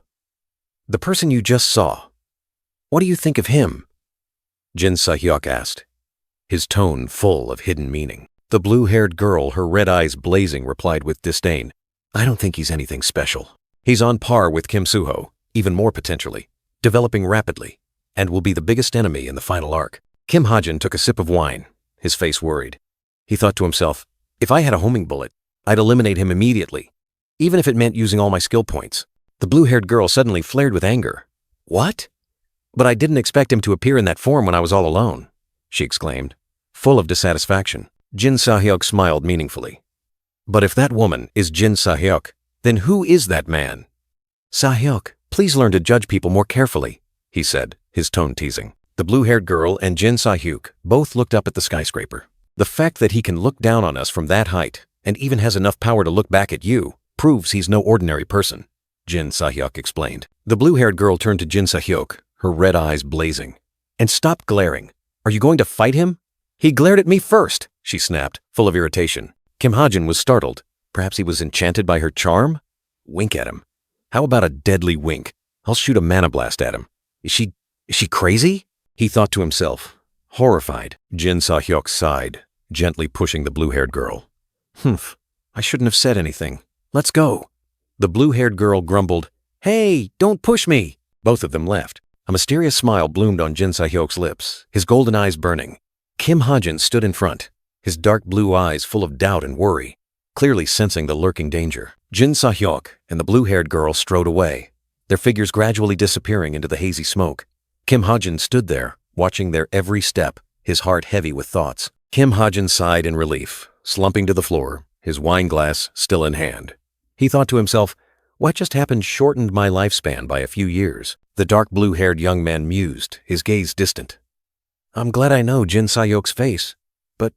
S1: "The person you just saw, what do you think of him?" Jin Sa-hyuk asked, his tone full of hidden meaning. The blue-haired girl, her red eyes blazing, replied with disdain, "I don't think he's anything special. He's on par with Kim Suho, even more potentially, developing rapidly, and will be the biggest enemy in the final arc." Kim Ha-jin took a sip of wine, his face worried. He thought to himself, If I had a homing bullet, I'd eliminate him immediately, even if it meant using all my skill points. The blue-haired girl suddenly flared with anger. What? But I didn't expect him to appear in that form when I was all alone, she exclaimed, full of dissatisfaction. Jin Sahyuk smiled meaningfully. But if that woman is Jin Sahyuk, then who is that man? Sahyuk, please learn to judge people more carefully, he said, his tone teasing. The blue-haired girl and Jin Sahyuk both looked up at the skyscraper. The fact that he can look down on us from that height and even has enough power to look back at you proves he's no ordinary person, Jin Sahyuk explained. The blue-haired girl turned to Jin Sahyuk, her red eyes blazing. And stop glaring. Are you going to fight him? He glared at me first, she snapped, full of irritation. Kim Ha-jin was startled. Perhaps he was enchanted by her charm? Wink at him. How about a deadly wink? I'll shoot a mana blast at him. Is she crazy? He thought to himself. Horrified, Jin Sahyuk sighed, gently pushing the blue-haired girl. Humph, I shouldn't have said anything. Let's go. The blue-haired girl grumbled, Hey, don't push me. Both of them left. A mysterious smile bloomed on Jin Sahyuk's lips, his golden eyes burning. Kim Ha-jin stood in front, his dark blue eyes full of doubt and worry, clearly sensing the lurking danger. Jin Sahyuk and the blue-haired girl strode away, their figures gradually disappearing into the hazy smoke. Kim Ha-jin stood there, watching their every step, his heart heavy with thoughts. Kim Ha-jin sighed in relief, slumping to the floor, his wine glass still in hand. He thought to himself, what just happened shortened my lifespan by a few years. The dark blue-haired young man mused, his gaze distant. I'm glad I know Jin Sahyuk's face, but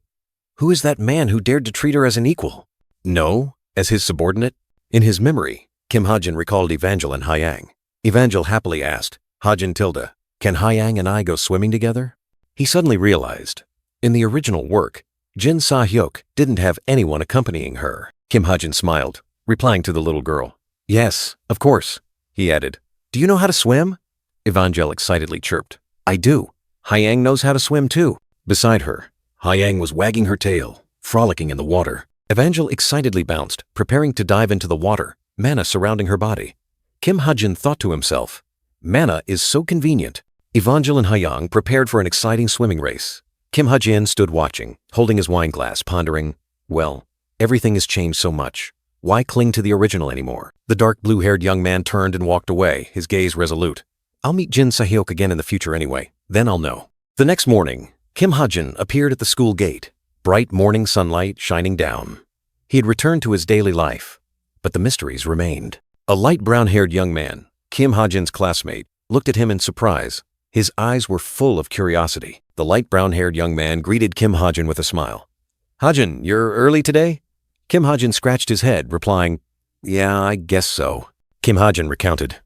S1: who is that man who dared to treat her as an equal? No, as his subordinate? In his memory, Kim Ha-jin recalled Evangel and Hyang. Evangel happily asked, Ha-jin Tilda, can Hyang and I go swimming together? He suddenly realized, in the original work, Jin Sahyuk didn't have anyone accompanying her. Kim Ha-jin smiled, replying to the little girl. Yes, of course, he added. Do you know how to swim? Evangel excitedly chirped. I do. Hyang knows how to swim too. Beside her, Hyang was wagging her tail, frolicking in the water. Evangel excitedly bounced, preparing to dive into the water, mana surrounding her body. Kim Ha-jin thought to himself, mana is so convenient. Evangel and Hyang prepared for an exciting swimming race. Kim Ha-jin stood watching, holding his wine glass, pondering, well, everything has changed so much. Why cling to the original anymore? The dark blue-haired young man turned and walked away, his gaze resolute. I'll meet Jin Sahyuk again in the future anyway, then I'll know. The next morning, Kim Ha-jin appeared at the school gate, bright morning sunlight shining down. He had returned to his daily life, but the mysteries remained. A light brown-haired young man, Kim Ha-jin's classmate, looked at him in surprise. His eyes were full of curiosity. The light brown-haired young man greeted Kim Ha-jin with a smile. Ha-jin, you're early today? Kim Ha-jin scratched his head, replying, Yeah, I guess so. Kim Ha-jin recounted.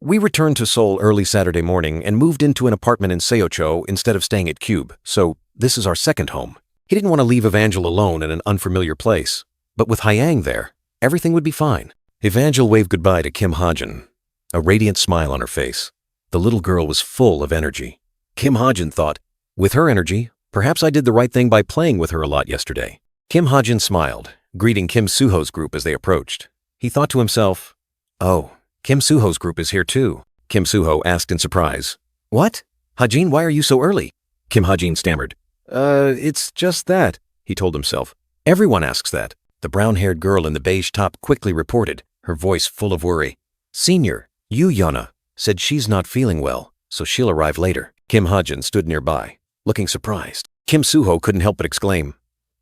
S1: We returned to Seoul early Saturday morning and moved into an apartment in Seocho instead of staying at Cube, so this is our second home. He didn't want to leave Evangel alone in an unfamiliar place, but with Hyang there, everything would be fine. Evangel waved goodbye to Kim Ha-jin, a radiant smile on her face. The little girl was full of energy. Kim Ha-jin thought, with her energy, perhaps I did the right thing by playing with her a lot yesterday. Kim Ha-jin smiled, greeting Kim Suho's group as they approached. He thought to himself, oh, Kim Suho's group is here too. Kim Suho asked in surprise. What? Ha-jin, why are you so early? Kim Ha-jin stammered. It's just that, he told himself. Everyone asks that. The brown-haired girl in the beige top quickly reported, her voice full of worry. Senior, Yu Yona, said she's not feeling well, so she'll arrive later. Kim Ha-jin stood nearby, looking surprised. Kim Suho couldn't help but exclaim,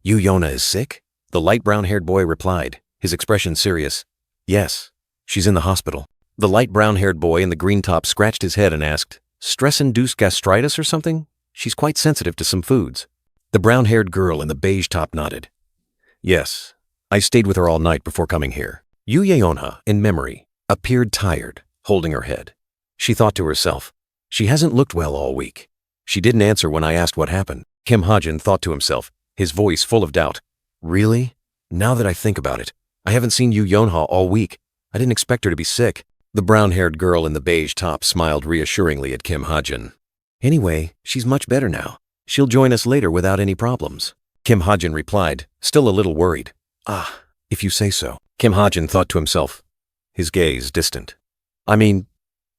S1: Yu Yona is sick? The light brown-haired boy replied, his expression serious. Yes, she's in the hospital. The light brown-haired boy in the green top scratched his head and asked, stress-induced gastritis or something? She's quite sensitive to some foods. The brown-haired girl in the beige top nodded. Yes, I stayed with her all night before coming here. Yu Yeonha, in memory, appeared tired, holding her head. She thought to herself, she hasn't looked well all week. She didn't answer when I asked what happened. Kim Ha-jin thought to himself, his voice full of doubt. Really? Now that I think about it, I haven't seen Yu Yeonha all week. I didn't expect her to be sick. The brown-haired girl in the beige top smiled reassuringly at Kim Ha-jin. Anyway, she's much better now. She'll join us later without any problems. Kim Ha-jin replied, still a little worried. Ah, if you say so. Kim Ha-jin thought to himself, his gaze distant. I mean,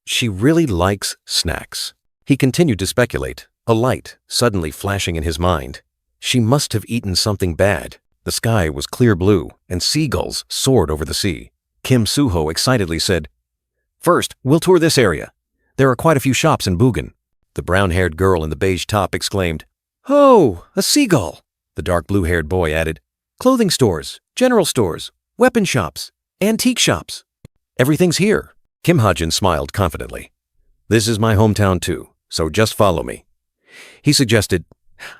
S1: she really likes snacks. He continued to speculate, a light suddenly flashing in his mind. She must have eaten something bad.
S3: The sky was clear blue, and seagulls soared over the sea. Kim Suho excitedly said, "First, we'll tour this area. There are quite a few shops in Bugan." The brown-haired girl in the beige top exclaimed, "Oh, a seagull!" The dark blue-haired boy added, "Clothing stores, general stores, weapon shops, antique shops. Everything's here." Kim Hajin smiled confidently. "This is my hometown too, so just follow me." He suggested,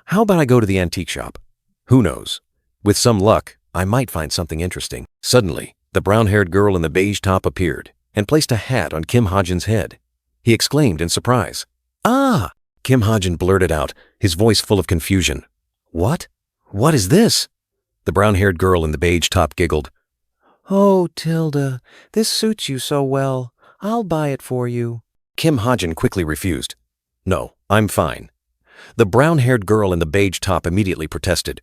S3: "How about I go to the antique shop? Who knows? With some luck, I might find something interesting." Suddenly, the brown-haired girl in the beige top appeared and placed a hat on Kim Hajin's head. He exclaimed in surprise, "Ah!" Kim Hajin blurted out, his voice full of confusion. "What? What is this?" The brown-haired girl in the beige top giggled. "Oh, Tilda, this suits you so well. I'll buy it for you." Kim Hajin quickly refused. "No, I'm fine." The brown-haired girl in the beige top immediately protested.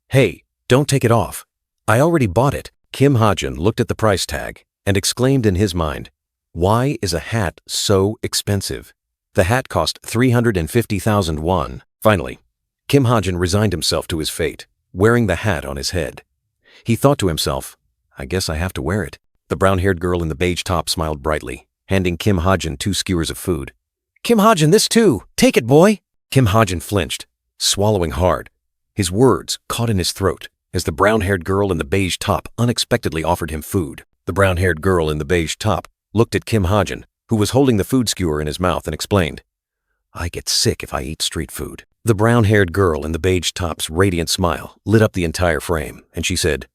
S3: "Hey, don't take it off. I already bought it." Kim Hajin looked at the price tag and exclaimed in his mind, "Why is a hat so expensive?" The hat cost 350,000 won. Finally, Kim Hajin resigned himself to his fate, wearing the hat on his head. He thought to himself, "I guess I have to wear it." The brown-haired girl in the beige top smiled brightly, handing Kim Hajin 2 skewers of food. "Kim Hajin, this too! Take it, boy!" Kim Hajin flinched, swallowing hard. His words caught in his throat as the brown-haired girl in the beige top unexpectedly offered him food. The brown-haired girl in the beige top looked at Kim Hajin, who was holding the food skewer in his mouth, and explained, "I get sick if I eat street food." The brown-haired girl in the beige top's radiant smile lit up the entire frame, and she said,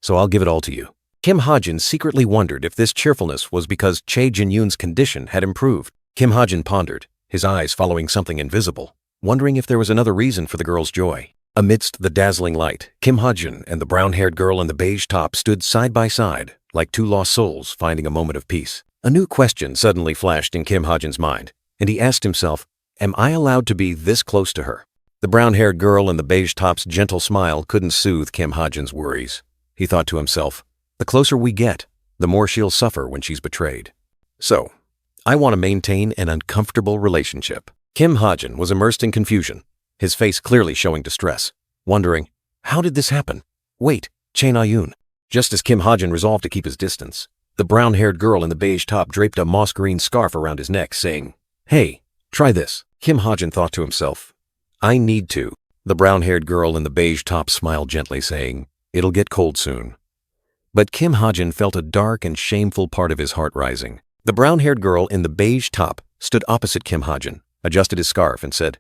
S3: "So I'll give it all to you." Kim Hajin secretly wondered if this cheerfulness was because Che Jinyun's condition had improved. Kim Hajin pondered, his eyes following something invisible, wondering if there was another reason for the girl's joy. Amidst the dazzling light, Kim Hajin and the brown-haired girl in the beige top stood side by side, like 2 lost souls finding a moment of peace. A new question suddenly flashed in Kim Hajin's mind, and he asked himself, "Am I allowed to be this close to her?" The brown-haired girl in the beige top's gentle smile couldn't soothe Kim Hajin's worries. He thought to himself, "The closer we get, the more she'll suffer when she's betrayed. So, I want to maintain an uncomfortable relationship." Kim Hajin was immersed in confusion, his face clearly showing distress, wondering, how did this happen? Wait, Che Na-yoon. Just as Kim Hajin resolved to keep his distance, the brown-haired girl in the beige top draped a moss-green scarf around his neck, saying, "Hey, try this." Kim Hajin thought to himself, "I need to." The brown-haired girl in the beige top smiled gently, saying, "It'll get cold soon." But Kim Hajin felt a dark and shameful part of his heart rising. The brown-haired girl in the beige top stood opposite Kim Hajin, adjusted his scarf, and said,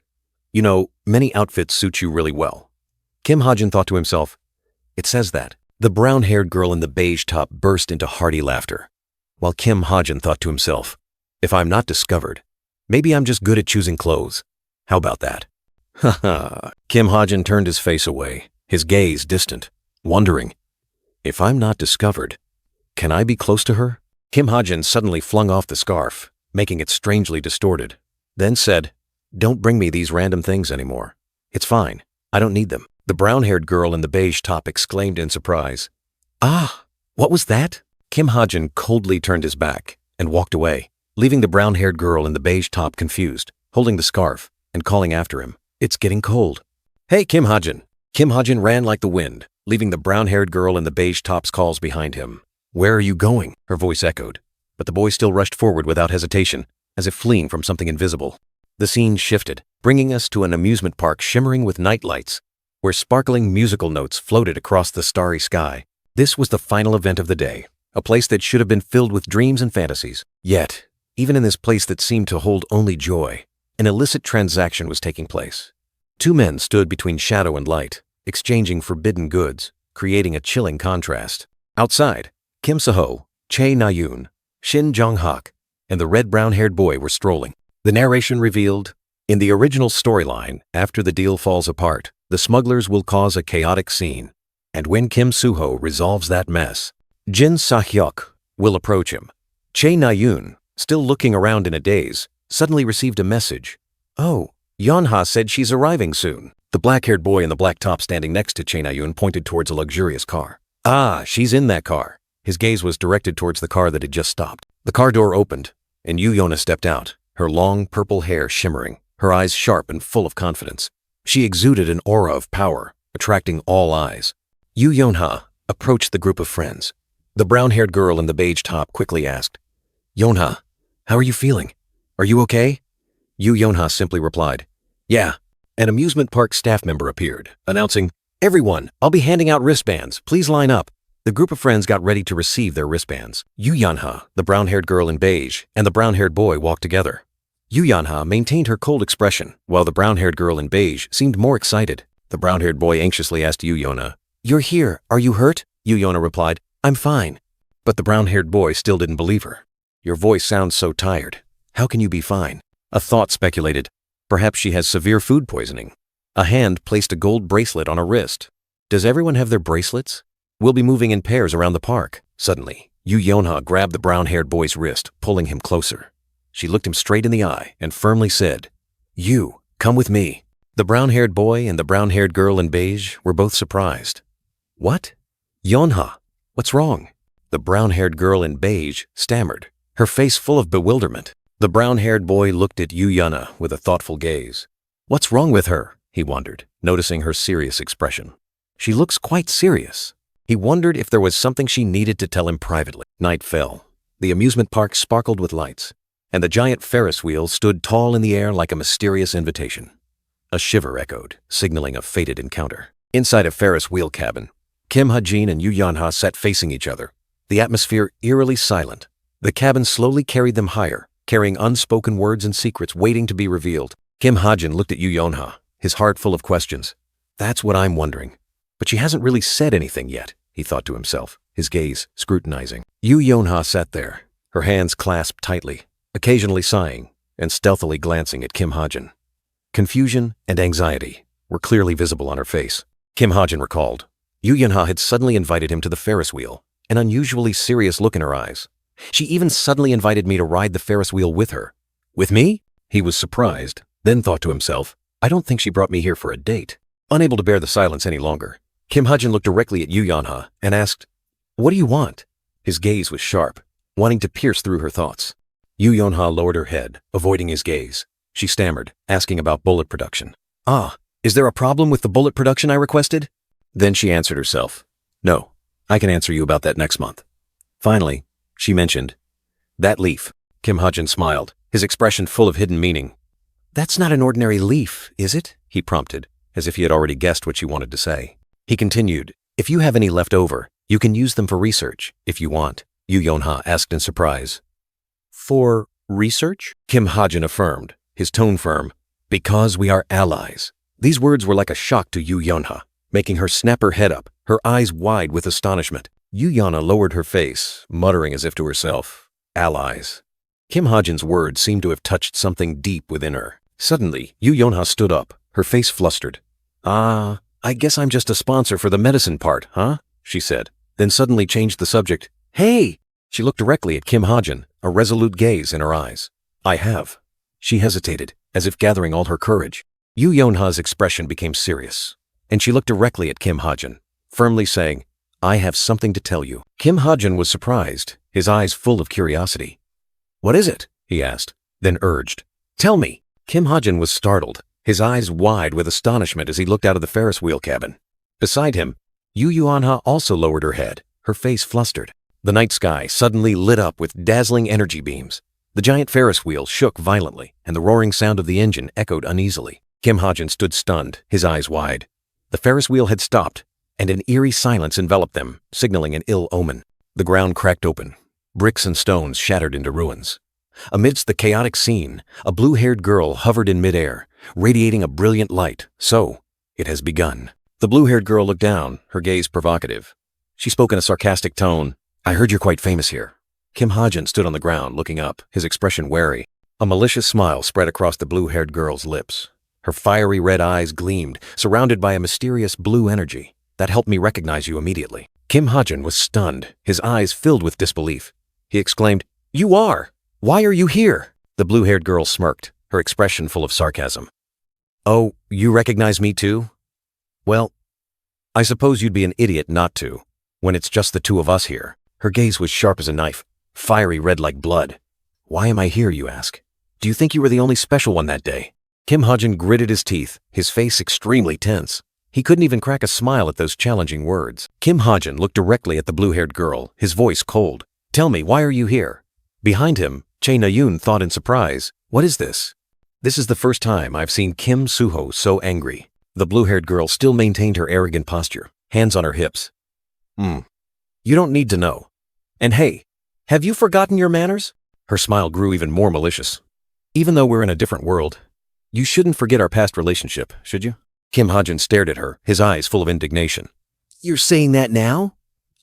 S3: "You know, many outfits suit you really well." Kim Hajin thought to himself, "It says that." The brown-haired girl in the beige top burst into hearty laughter, while Kim Hajin thought to himself, "If I'm not discovered, maybe I'm just good at choosing clothes. How about that?" Ha ha. Kim Hajin turned his face away, his gaze distant, wondering, "If I'm not discovered, can I be close to her?" Kim Hajin suddenly flung off the scarf, making it strangely distorted, then said, "Don't bring me these random things anymore. It's fine. I don't need them." The brown-haired girl in the beige top exclaimed in surprise, "Ah, what was that?" Kim Hajin coldly turned his back and walked away, leaving the brown-haired girl in the beige top confused, holding the scarf and calling after him, "It's getting cold." "Hey, Kim Hajin." Kim Hajin ran like the wind, leaving the brown-haired girl in the beige top's calls behind him. "Where are you going?" her voice echoed, but the boy still rushed forward without hesitation, as if fleeing from something invisible. The scene shifted, bringing us to an amusement park shimmering with night lights, where sparkling musical notes floated across the starry sky. This was the final event of the day, a place that should have been filled with dreams and fantasies. Yet, even in this place that seemed to hold only joy, an illicit transaction was taking place. 2 men stood between shadow and light, exchanging forbidden goods, creating a chilling contrast. Outside, Kim Seho, Che Na-yoon, Shin Jong-hak, and the red-brown-haired boy were strolling. The narration revealed, in the original storyline, after the deal falls apart, the smugglers will cause a chaotic scene, and when Kim Suho resolves that mess, Jin Sa-hyuk will approach him. Che Na-yoon, still looking around in a daze, suddenly received a message. "Oh, Yeonha said she's arriving soon." The black-haired boy in the black top standing next to Che Na-yoon pointed towards a luxurious car. "Ah, she's in that car." His gaze was directed towards the car that had just stopped. The car door opened, and Yeonha stepped out, her long purple hair shimmering, her eyes sharp and full of confidence. She exuded an aura of power, attracting all eyes.
S1: Yu Yonha approached the group of friends. The brown-haired girl in the beige top quickly asked, "Yonha, how are you feeling? Are you okay?" Yu Yonha simply replied, "Yeah." An amusement park staff member appeared, announcing, "Everyone, I'll be handing out wristbands. Please line up." The group of friends got ready to receive their wristbands. Yu Yonha, the brown-haired girl in beige, and the brown-haired boy walked together. Yu Yonha maintained her cold expression, while the brown-haired girl in beige seemed more excited. The brown-haired boy anxiously asked Yu Yonha, "You're here. Are you hurt?" Yu Yonha replied, "I'm fine." But the brown-haired boy still didn't believe her. "Your voice sounds so tired. How can you be fine?" A thought speculated, perhaps she has severe food poisoning. A hand placed a gold bracelet on her wrist. Does everyone have their bracelets? We'll be moving in pairs around the park. Suddenly, Yu Yonha grabbed the brown-haired boy's wrist, pulling him closer. She looked him straight in the eye and firmly said, "You, come with me." The brown-haired boy and the brown-haired girl in beige were both surprised. "What? Yonha, what's wrong?" The brown-haired girl in beige stammered, her face full of bewilderment. The brown-haired boy looked at Yu Yonha with a thoughtful gaze. "What's wrong with her?" he wondered, noticing her serious expression. "She looks quite serious." He wondered if there was something she needed to tell him privately. Night fell. The amusement park sparkled with lights, and the giant Ferris wheel stood tall in the air like a mysterious invitation. A shiver echoed, signaling a fated encounter. Inside a Ferris wheel cabin, Kim Ha-jin and Yu Yonha sat facing each other, the atmosphere eerily silent. The cabin slowly carried them higher, carrying unspoken words and secrets waiting to be revealed. Kim Ha-jin looked at Yu Yonha, his heart full of questions. "That's what I'm wondering. But she hasn't really said anything yet," he thought to himself, his gaze scrutinizing. Yu Yonha sat there, her hands clasped tightly, occasionally sighing and stealthily glancing at Kim Ha-jin. Confusion and anxiety were clearly visible on her face. Kim Ha-jin recalled. Yu Yonha had suddenly invited him to the Ferris wheel, an unusually serious look in her eyes. She even suddenly invited me to ride the Ferris wheel with her. "With me?" He was surprised, then thought to himself, "I don't think she brought me here for a date." Unable to bear the silence any longer, Kim Ha-jin looked directly at Yu Yonha and asked, "What do you want?" His gaze was sharp, wanting to pierce through her thoughts. Yu Yonha lowered her head, avoiding his gaze. She stammered, asking about bullet production. "Ah, is there a problem with the bullet production I requested?" Then she answered herself, "No, I can answer you about that next month." Finally, she mentioned, "That leaf." Kim Ha-jin smiled, his expression full of hidden meaning. "That's not an ordinary leaf, is it?" he prompted, as if he had already guessed what she wanted to say. He continued, "If you have any left over, you can use them for research, if you want." Yu Yonha asked in surprise. "For research?" Kim Ha-jin affirmed, his tone firm. "Because we are allies." These words were like a shock to Yu Yonha, making her snap her head up, her eyes wide with astonishment. Yu Yonha lowered her face, muttering as if to herself, "Allies." Kim Ha-jin's words seemed to have touched something deep within her. Suddenly, Yu Yonha stood up, her face flustered. I guess I'm just a sponsor for the medicine part, huh?" she said, then suddenly changed the subject. "Hey!" She looked directly at Kim Ha-jin, a resolute gaze in her eyes. "I have." She hesitated, as if gathering all her courage. Yu Yonha's expression became serious, and she looked directly at Kim Ha-jin, firmly saying, "I have something to tell you." Kim Ha-jin was surprised, his eyes full of curiosity. "What is it?" he asked, then urged, "Tell me." Kim Ha-jin was startled, his eyes wide with astonishment as he looked out of the Ferris wheel cabin. Beside him, Yu Yonha also lowered her head, her face flustered. The night sky suddenly lit up with dazzling energy beams. The giant Ferris wheel shook violently, and the roaring sound of the engine echoed uneasily. Kim Ha-jin stood stunned, his eyes wide. The Ferris wheel had stopped, and an eerie silence enveloped them, signaling an ill omen. The ground cracked open. Bricks and stones shattered into ruins. Amidst the chaotic scene, a blue-haired girl hovered in midair, radiating a brilliant light. "So, it has begun." The blue-haired girl looked down, her gaze provocative. She spoke in a sarcastic tone. "I heard you're quite famous here." Kim Ha-jin stood on the ground, looking up, his expression wary. A malicious smile spread across the blue-haired girl's lips. Her fiery red eyes gleamed, surrounded by a mysterious blue energy. "That helped me recognize you immediately." Kim Ha-jin was stunned, his eyes filled with disbelief. He exclaimed, "You are! Why are you here?" The blue-haired girl smirked, her expression full of sarcasm. "Oh, you recognize me too? Well, I suppose you'd be an idiot not to, when it's just the two of us here." Her gaze was sharp as a knife, fiery red like blood. "Why am I here, you ask? Do you think you were the only special one that day?" Kim Ha-jin gritted his teeth, his face extremely tense. He couldn't even crack a smile at those challenging words. Kim Hajin looked directly at the blue-haired girl, his voice cold. "Tell me, why are you here?" Behind him, Chae Na-yoon thought in surprise, "What is this?" "This is the first time I've seen Kim Suho so angry." The blue-haired girl still maintained her arrogant posture, hands on her hips. You don't need to know. And hey, have you forgotten your manners?" Her smile grew even more malicious. "Even though we're in a different world, you shouldn't forget our past relationship, should you?" Kim Hajin stared at her, his eyes full of indignation.
S2: "You're saying that now?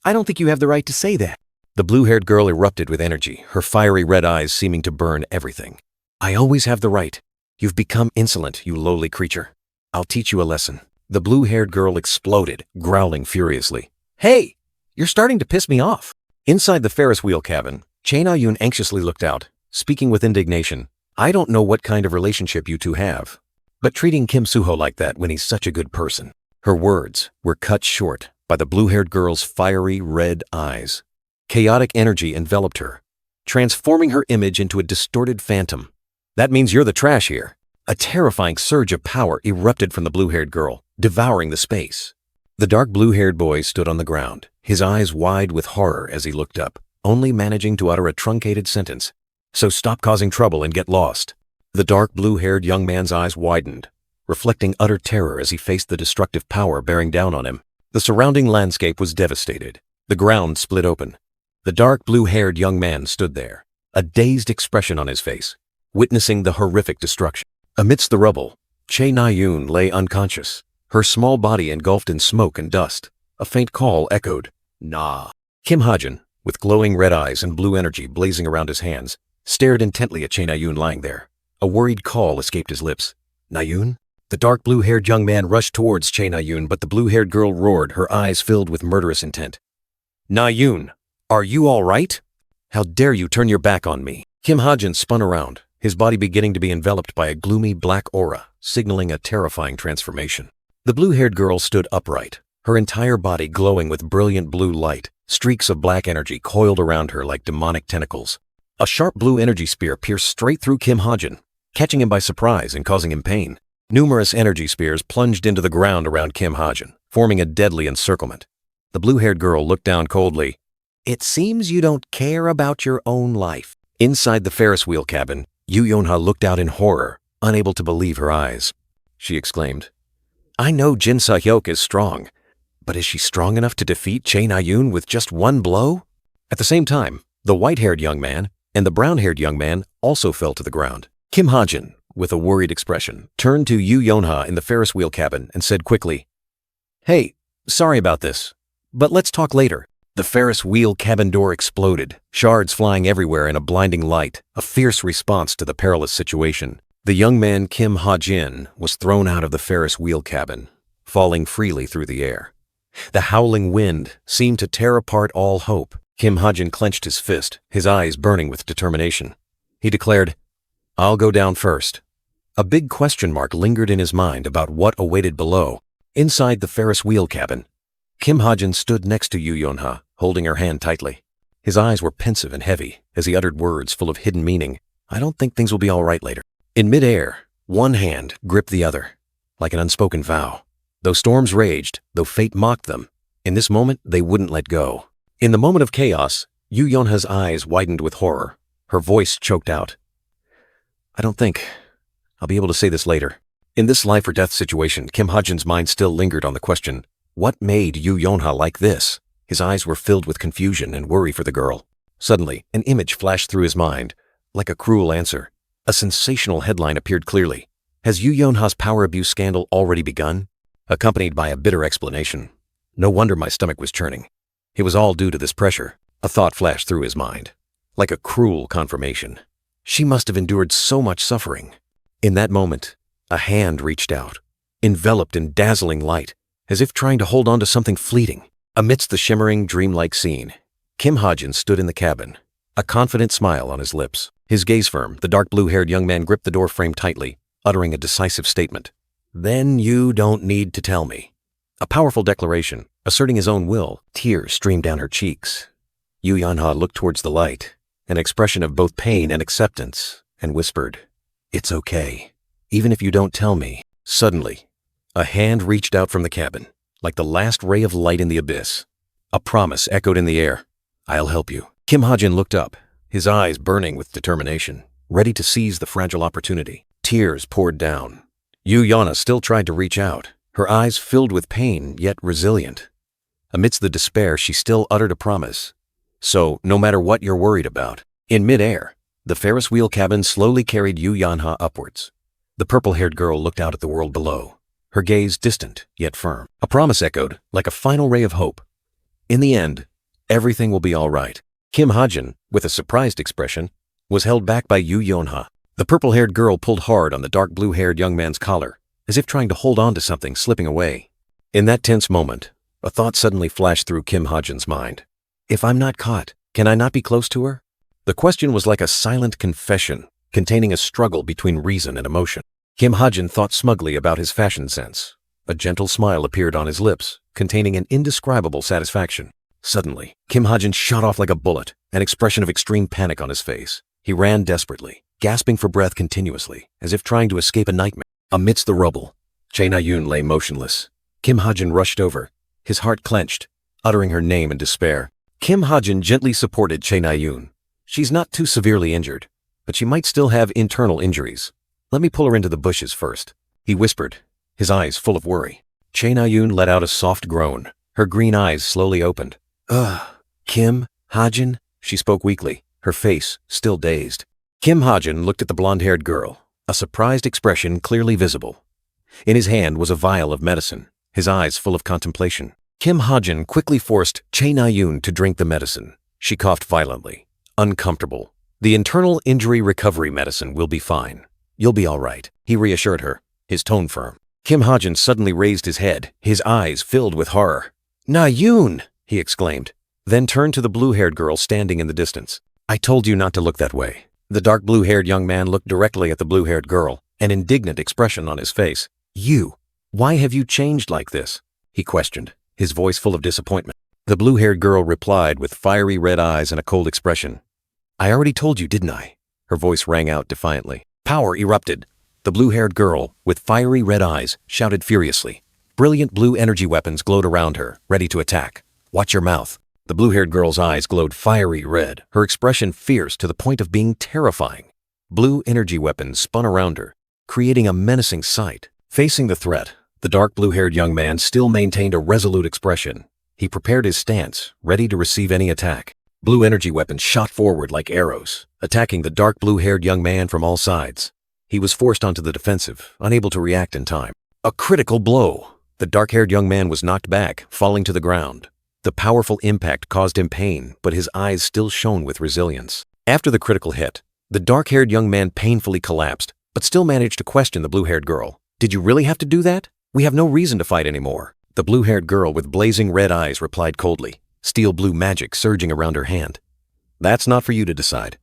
S2: I don't think you have the right to say that."
S1: The blue-haired girl erupted with energy, her fiery red eyes seeming to burn everything. "I always have the right. You've become insolent, you lowly creature. I'll teach you a lesson." The blue-haired girl exploded, growling furiously. "Hey, you're starting to piss me off." Inside the Ferris wheel cabin, Chae Na-yoon anxiously looked out, speaking with indignation. "I don't know what kind of relationship you two have, but treating Kim Suho like that when he's such a good person." Her words were cut short by the blue-haired girl's fiery red eyes. Chaotic energy enveloped her, transforming her image into a distorted phantom. "That means you're the trash here." A terrifying surge of power erupted from the blue-haired girl, devouring the space. The dark blue-haired boy stood on the ground, his eyes wide with horror as he looked up, only managing to utter a truncated sentence. "So stop causing trouble and get lost." The dark blue-haired young man's eyes widened, reflecting utter terror as he faced the destructive power bearing down on him. The surrounding landscape was devastated. The ground split open. The dark blue-haired young man stood there, a dazed expression on his face, witnessing the horrific destruction. Amidst the rubble, Chae Na-yoon lay unconscious, her small body engulfed in smoke and dust. A faint call echoed, "Nah." Kim Hajin, with glowing red eyes and blue energy blazing around his hands, stared intently at Chae Na-yoon lying there. A worried call escaped his lips. "Na-yoon?" The dark blue-haired young man rushed towards Chae Na-yoon, but the blue-haired girl roared, her eyes filled with murderous intent. "Na-yoon, are you all right? How dare you turn your back on me?" Kim Hajin spun around, his body beginning to be enveloped by a gloomy black aura, signaling a terrifying transformation. The blue-haired girl stood upright, her entire body glowing with brilliant blue light. Streaks of black energy coiled around her like demonic tentacles. A sharp blue energy spear pierced straight through Kim Hajin, catching him by surprise and causing him pain. Numerous energy spears plunged into the ground around Kim Hajin, forming a deadly encirclement. The blue-haired girl looked down coldly. "It seems you don't care about your own life." Inside the Ferris wheel cabin, Yoo Yeon-ha looked out in horror, unable to believe her eyes. She exclaimed, "I know Jin Sa-hyuk is strong, but is she strong enough to defeat Chae Na-yoon with just one blow?" At the same time, the white-haired young man and the brown-haired young man also fell to the ground. Kim Hajin, with a worried expression, turned to Yoo Yeon-ha in the Ferris wheel cabin and said quickly, "Hey, sorry about this, but let's talk later." The Ferris wheel cabin door exploded, shards flying everywhere in a blinding light, a fierce response to the perilous situation. The young man Kim Hajin was thrown out of the Ferris wheel cabin, falling freely through the air. The howling wind seemed to tear apart all hope. Kim Hajin clenched his fist, his eyes burning with determination. He declared, "I'll go down first." A big question mark lingered in his mind about what awaited below. Inside the Ferris wheel cabin, Kim Hajin stood next to Yoo Yeon-ha, holding her hand tightly. His eyes were pensive and heavy as he uttered words full of hidden meaning. "I don't think things will be all right later." In midair, one hand gripped the other, like an unspoken vow. Though storms raged, though fate mocked them, in this moment they wouldn't let go. In the moment of chaos, Yoo Yeon-ha's eyes widened with horror. Her voice choked out, "I don't think I'll be able to say this later." In this life-or-death situation, Kim Hajin's mind still lingered on the question, what made Yoo Yeon-ha like this? His eyes were filled with confusion and worry for the girl. Suddenly, an image flashed through his mind, like a cruel answer. A sensational headline appeared clearly. "Has Yoo Yeon-ha's power abuse scandal already begun?" Accompanied by a bitter explanation. No wonder my stomach was churning. It was all due to this pressure. A thought flashed through his mind, like a cruel confirmation. She must have endured so much suffering. In that moment, a hand reached out, enveloped in dazzling light, as if trying to hold on to something fleeting. Amidst the shimmering, dreamlike scene, Kim Hajin stood in the cabin, a confident smile on his lips. His gaze firm, the dark blue-haired young man gripped the door frame tightly, uttering a decisive statement. "Then you don't need to tell me." A powerful declaration, asserting his own will. Tears streamed down her cheeks. Yoo Yeon-ha looked towards the light, an expression of both pain and acceptance, and whispered, "It's okay, even if you don't tell me." Suddenly, A hand reached out from the cabin, like the last ray of light in the abyss. A promise echoed in the air. I'll help you. Kim Ha-jin looked up, his eyes burning with determination, ready to seize the fragile opportunity. Tears poured down. Yu Yana still tried to reach out, her eyes filled with pain, yet resilient. Amidst the despair, she still uttered a promise. So, no matter what you're worried about. In midair, the Ferris wheel cabin slowly carried Yu Yanha upwards. The purple-haired girl looked out at the world below, her gaze distant, yet firm. A promise echoed, like a final ray of hope. In the end, everything will be all right. Kim Ha-jin, with a surprised expression, was held back by Yu Yonha. The purple-haired girl pulled hard on the dark blue-haired young man's collar, as if trying to hold on to something slipping away. In that tense moment, a thought suddenly flashed through Kim Ha-jin's mind. If I'm not caught, can I not be close to her? The question was like a silent confession, containing a struggle between reason and emotion. Kim Ha-jin thought smugly about his fashion sense. A gentle smile appeared on his lips, containing an indescribable satisfaction. Suddenly, Kim Ha-jin shot off like a bullet, an expression of extreme panic on his face. He ran desperately, gasping for breath continuously, as if trying to escape a nightmare. Amidst the rubble, Chae Na-yoon lay motionless. Kim Ha-jin rushed over, his heart clenched, uttering her name in despair. Kim Ha-jin gently supported Chae Na-yoon. She's not too severely injured, but she might still have internal injuries. Let me pull her into the bushes first, he whispered, his eyes full of worry. Chae Na-yoon let out a soft groan. Her green eyes slowly opened. Kim Ha-jin, she spoke weakly, her face still dazed. Kim Ha-jin looked at the blonde-haired girl, a surprised expression clearly visible. In his hand was a vial of medicine, his eyes full of contemplation. Kim Ha-jin quickly forced Chae Na-yoon to drink the medicine. She coughed violently, uncomfortable. The internal injury recovery medicine will be fine. You'll be all right, he reassured her, his tone firm. Kim Ha-jin suddenly raised his head, his eyes filled with horror. Na-yoon, he exclaimed, then turned to the blue-haired girl standing in the distance. I told you not to look that way. The dark blue-haired young man looked directly at the blue-haired girl, an indignant expression on his face. You, why have you changed like this? He questioned, his voice full of disappointment. The blue-haired girl replied with fiery red eyes and a cold expression. I already told you, didn't I? Her voice rang out defiantly. Power erupted. The blue-haired girl, with fiery red eyes, shouted furiously. Brilliant blue energy weapons glowed around her, ready to attack. Watch your mouth. The blue-haired girl's eyes glowed fiery red, her expression fierce to the point of being terrifying. Blue energy weapons spun around her, creating a menacing sight. Facing the threat, the dark blue-haired young man still maintained a resolute expression. He prepared his stance, ready to receive any attack. Blue energy weapons shot forward like arrows, attacking the dark blue-haired young man from all sides. He was forced onto the defensive, unable to react in time. A critical blow! The dark-haired young man was knocked back, falling to the ground. The powerful impact caused him pain, but his eyes still shone with resilience. After the critical hit, the dark-haired young man painfully collapsed, but still managed to question the blue-haired girl. Did you really have to do that? We have no reason to fight anymore. The blue-haired girl with blazing red eyes replied coldly, steel blue magic surging around her hand. That's not for you to decide.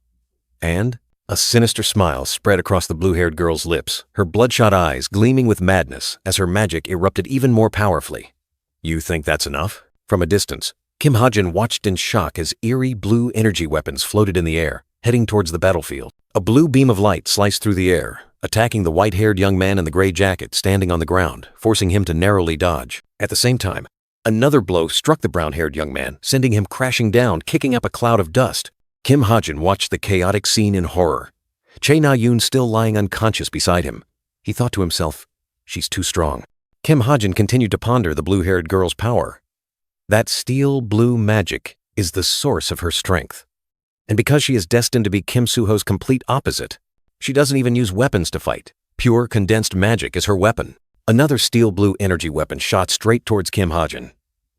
S1: And a sinister smile spread across the blue-haired girl's lips, her bloodshot eyes gleaming with madness as her magic erupted even more powerfully. You think that's enough? From a distance, Kim Ha-jin watched in shock as eerie blue energy weapons floated in the air, heading towards the battlefield. A blue beam of light sliced through the air, attacking the white-haired young man in the gray jacket standing on the ground, forcing him to narrowly dodge. At the same time, another blow struck the brown-haired young man, sending him crashing down, kicking up a cloud of dust. Kim Ha-jin watched the chaotic scene in horror. Chae Na-yoon still lying unconscious beside him. He thought to himself, she's too strong. Kim Ha-jin continued to ponder the blue-haired girl's power. That steel blue magic is the source of her strength. And because she is destined to be Kim Suho's complete opposite, she doesn't even use weapons to fight. Pure condensed magic is her weapon. Another steel blue energy weapon shot straight towards Kim Ha-jin.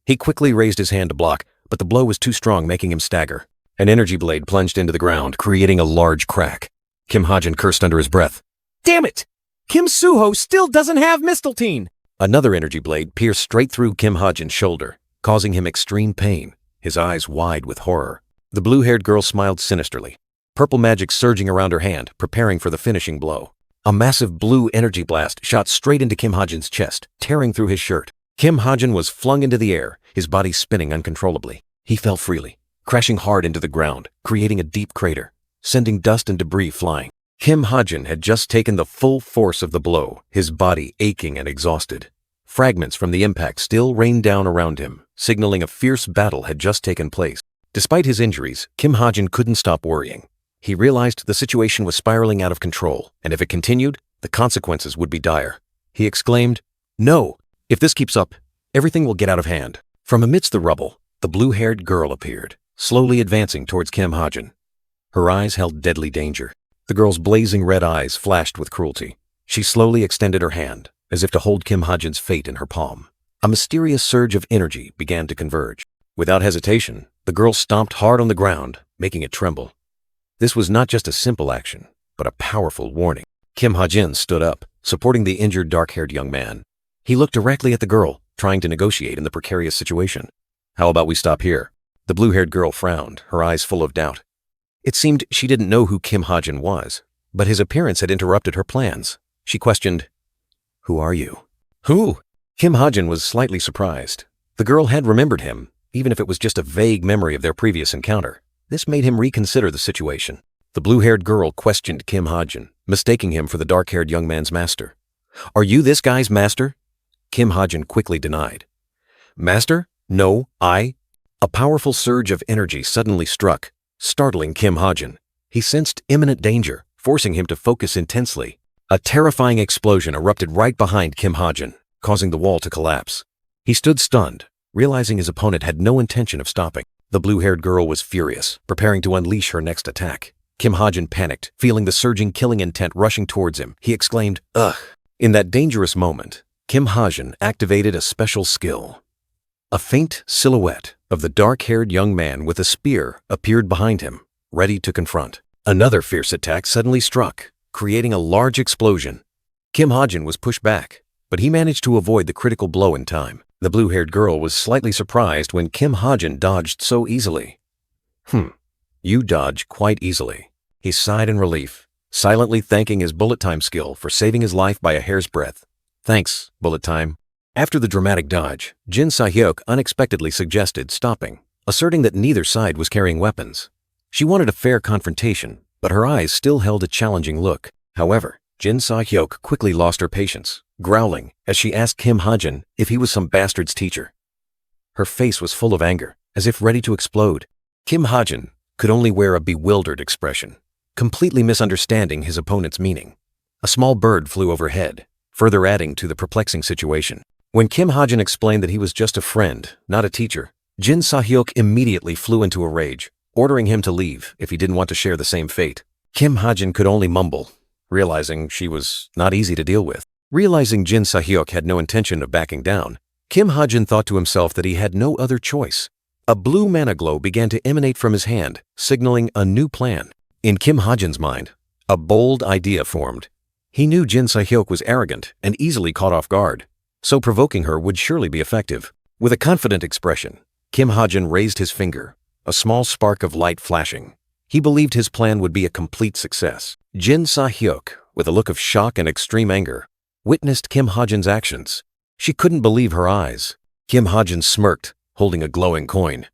S1: He quickly raised his hand to block, but the blow was too strong, making him stagger. An energy blade plunged into the ground, creating a large crack. Kim Ha-jin cursed under his breath. Damn it! Kim Suho still doesn't have Mistletoe! Another energy blade pierced straight through Kim Ha-jin's shoulder, causing him extreme pain, his eyes wide with horror. The blue-haired girl smiled sinisterly, purple magic surging around her hand, preparing for the finishing blow. A massive blue energy blast shot straight into Kim Ha-jin's chest, tearing through his shirt. Kim Ha-jin was flung into the air, his body spinning uncontrollably. He fell freely, crashing hard into the ground, creating a deep crater, sending dust and debris flying. Kim Ha-jin had just taken the full force of the blow, his body aching and exhausted. Fragments from the impact still rained down around him, signaling a fierce battle had just taken place. Despite his injuries, Kim Ha-jin couldn't stop worrying. He realized the situation was spiraling out of control, and if it continued, the consequences would be dire. He exclaimed, "No! If this keeps up, everything will get out of hand." From amidst the rubble, the blue-haired girl appeared, slowly advancing towards Kim Ha-jin. Her eyes held deadly danger. The girl's blazing red eyes flashed with cruelty. She slowly extended her hand, as if to hold Kim Ha-jin's fate in her palm. A mysterious surge of energy began to converge. Without hesitation, the girl stomped hard on the ground, making it tremble. This was not just a simple action, but a powerful warning. Kim Ha-jin stood up, supporting the injured dark-haired young man. He looked directly at the girl, trying to negotiate in the precarious situation. "How about we stop here?" The blue-haired girl frowned, her eyes full of doubt. It seemed she didn't know who Kim Ha-jin was, but his appearance had interrupted her plans. She questioned, "Who are you?" "Who?" Kim Ha-jin was slightly surprised. The girl had remembered him, even if it was just a vague memory of their previous encounter. This made him reconsider the situation. The blue-haired girl questioned Kim Ha-jin, mistaking him for the dark-haired young man's master. "Are you this guy's master?" Kim Ha-jin quickly denied. "Master? No, I—" A powerful surge of energy suddenly struck, startling Kim Ha-jin. He sensed imminent danger, forcing him to focus intensely. A terrifying explosion erupted right behind Kim Ha-jin, causing the wall to collapse. He stood stunned, realizing his opponent had no intention of stopping. The blue-haired girl was furious, preparing to unleash her next attack. Kim Ha-jin panicked, feeling the surging killing intent rushing towards him. He exclaimed, "Ugh!" In that dangerous moment, Kim Ha-jin activated a special skill. A faint silhouette of the dark-haired young man with a spear appeared behind him, ready to confront. Another fierce attack suddenly struck, creating a large explosion. Kim Ha-jin was pushed back, but he managed to avoid the critical blow in time. The blue-haired girl was slightly surprised when Kim Ha-jin dodged so easily. You dodge quite easily." He sighed in relief, silently thanking his bullet time skill for saving his life by a hair's breadth. "Thanks, bullet time." After the dramatic dodge, Jin Sa-hyuk unexpectedly suggested stopping, asserting that neither side was carrying weapons. She wanted a fair confrontation, but her eyes still held a challenging look. However, Jin Sa-hyuk quickly lost her patience, growling as she asked Kim Ha-jin if he was some bastard's teacher. Her face was full of anger, as if ready to explode. Kim Ha-jin could only wear a bewildered expression, completely misunderstanding his opponent's meaning. A small bird flew overhead, further adding to the perplexing situation. When Kim Ha-jin explained that he was just a friend, not a teacher, Jin Sa-hyuk immediately flew into a rage, ordering him to leave if he didn't want to share the same fate. Kim Ha-jin could only mumble, realizing she was not easy to deal with. Realizing Jin Sa-hyuk had no intention of backing down, Kim Ha-jin thought to himself that he had no other choice. A blue mana glow began to emanate from his hand, signaling a new plan. In Kim Ha-jin's mind, a bold idea formed. He knew Jin Sa-hyuk was arrogant and easily caught off guard, so provoking her would surely be effective. With a confident expression, Kim Ha-jin raised his finger, a small spark of light flashing. He believed his plan would be a complete success. Jin Sa-hyuk, with a look of shock and extreme anger, witnessed Kim Ha-jin's actions. She couldn't believe her eyes. Kim Ha-jin smirked, holding a glowing coin.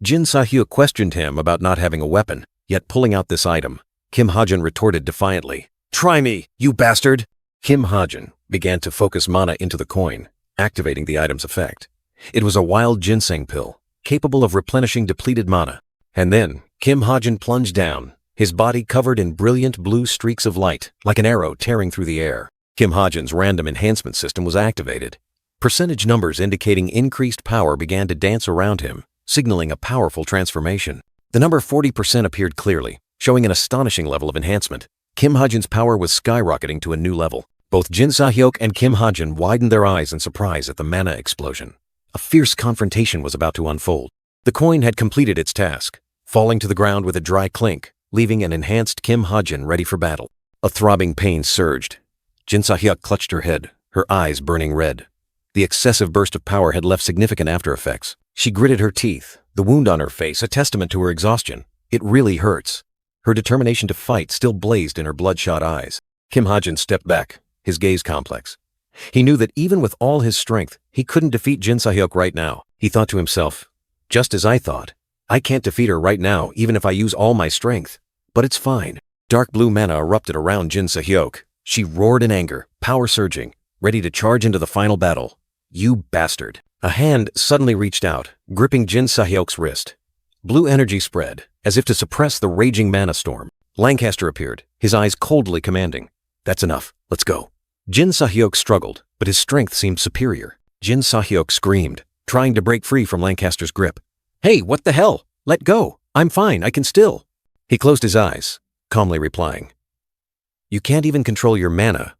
S1: Jin Sa-hyuk questioned him about not having a weapon, yet pulling out this item. Kim Ha-jin retorted defiantly, "Try me, you bastard!" Kim Ha-jin began to focus mana into the coin, activating the item's effect. It was a wild ginseng pill, capable of replenishing depleted mana. And then, Kim Ha-jin plunged down, his body covered in brilliant blue streaks of light, like an arrow tearing through the air. Kim Ha-jin's random enhancement system was activated. Percentage numbers indicating increased power began to dance around him, signaling a powerful transformation. The number 40% appeared clearly, showing an astonishing level of enhancement. Kim Ha-jin's power was skyrocketing to a new level. Both Jin Sa-hyuk and Kim Ha-jin widened their eyes in surprise at the mana explosion. A fierce confrontation was about to unfold. The coin had completed its task, falling to the ground with a dry clink, leaving an enhanced Kim Ha-jin ready for battle. A throbbing pain surged. Jin Sa-hyuk clutched her head, her eyes burning red. The excessive burst of power had left significant after effects. She gritted her teeth, the wound on her face a testament to her exhaustion. It really hurts. Her determination to fight still blazed in her bloodshot eyes. Kim Ha-jin stepped back, his gaze complex. He knew that even with all his strength, he couldn't defeat Jin Sa-hyuk right now. He thought to himself, just as I thought, I can't defeat her right now even if I use all my strength. But it's fine. Dark blue mana erupted around Jin Sa-hyuk. She roared in anger, power surging, ready to charge into the final battle. You bastard. A hand suddenly reached out, gripping Jin Sahyok's wrist. Blue energy spread, as if to suppress the raging mana storm. Lancaster appeared, his eyes coldly commanding. That's enough. Let's go. Jin Sahyok struggled, but his strength seemed superior. Jin Sahyok screamed, trying to break free from Lancaster's grip. Hey, what the hell? Let go. I'm fine. I can still. He closed his eyes, calmly replying. You can't even control your mana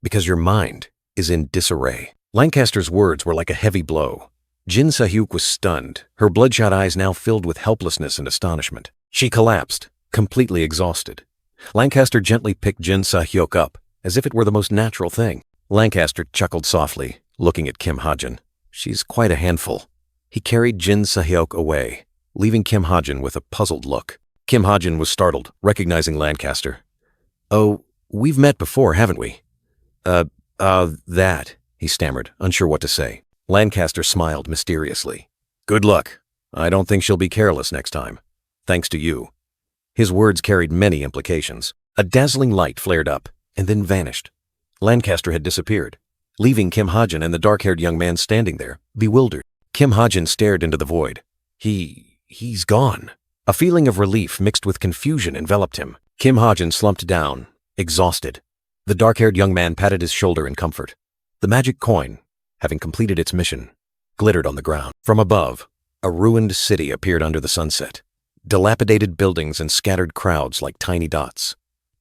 S1: because your mind is in disarray. Lancaster's words were like a heavy blow. Jin Sahyok was stunned, her bloodshot eyes now filled with helplessness and astonishment. She collapsed, completely exhausted. Lancaster gently picked Jin Sahyok up, as if it were the most natural thing. Lancaster chuckled softly, looking at Kim Ha-jin. She's quite a handful. He carried Jin Sahyok away, leaving Kim Ha-jin with a puzzled look. Kim Ha-jin was startled, recognizing Lancaster. Oh, we've met before, haven't we? That, he stammered, unsure what to say. Lancaster smiled mysteriously. Good luck. I don't think she'll be careless next time. Thanks to you. His words carried many implications. A dazzling light flared up, and then vanished. Lancaster had disappeared, leaving Kim Ha-jin and the dark-haired young man standing there, bewildered. Kim Ha-jin stared into the void. He's gone. A feeling of relief mixed with confusion enveloped him. Kim Ha-jin slumped down, exhausted. The dark-haired young man patted his shoulder in comfort. The magic coin, having completed its mission, glittered on the ground. From above, a ruined city appeared under the sunset. Dilapidated buildings and scattered crowds like tiny dots.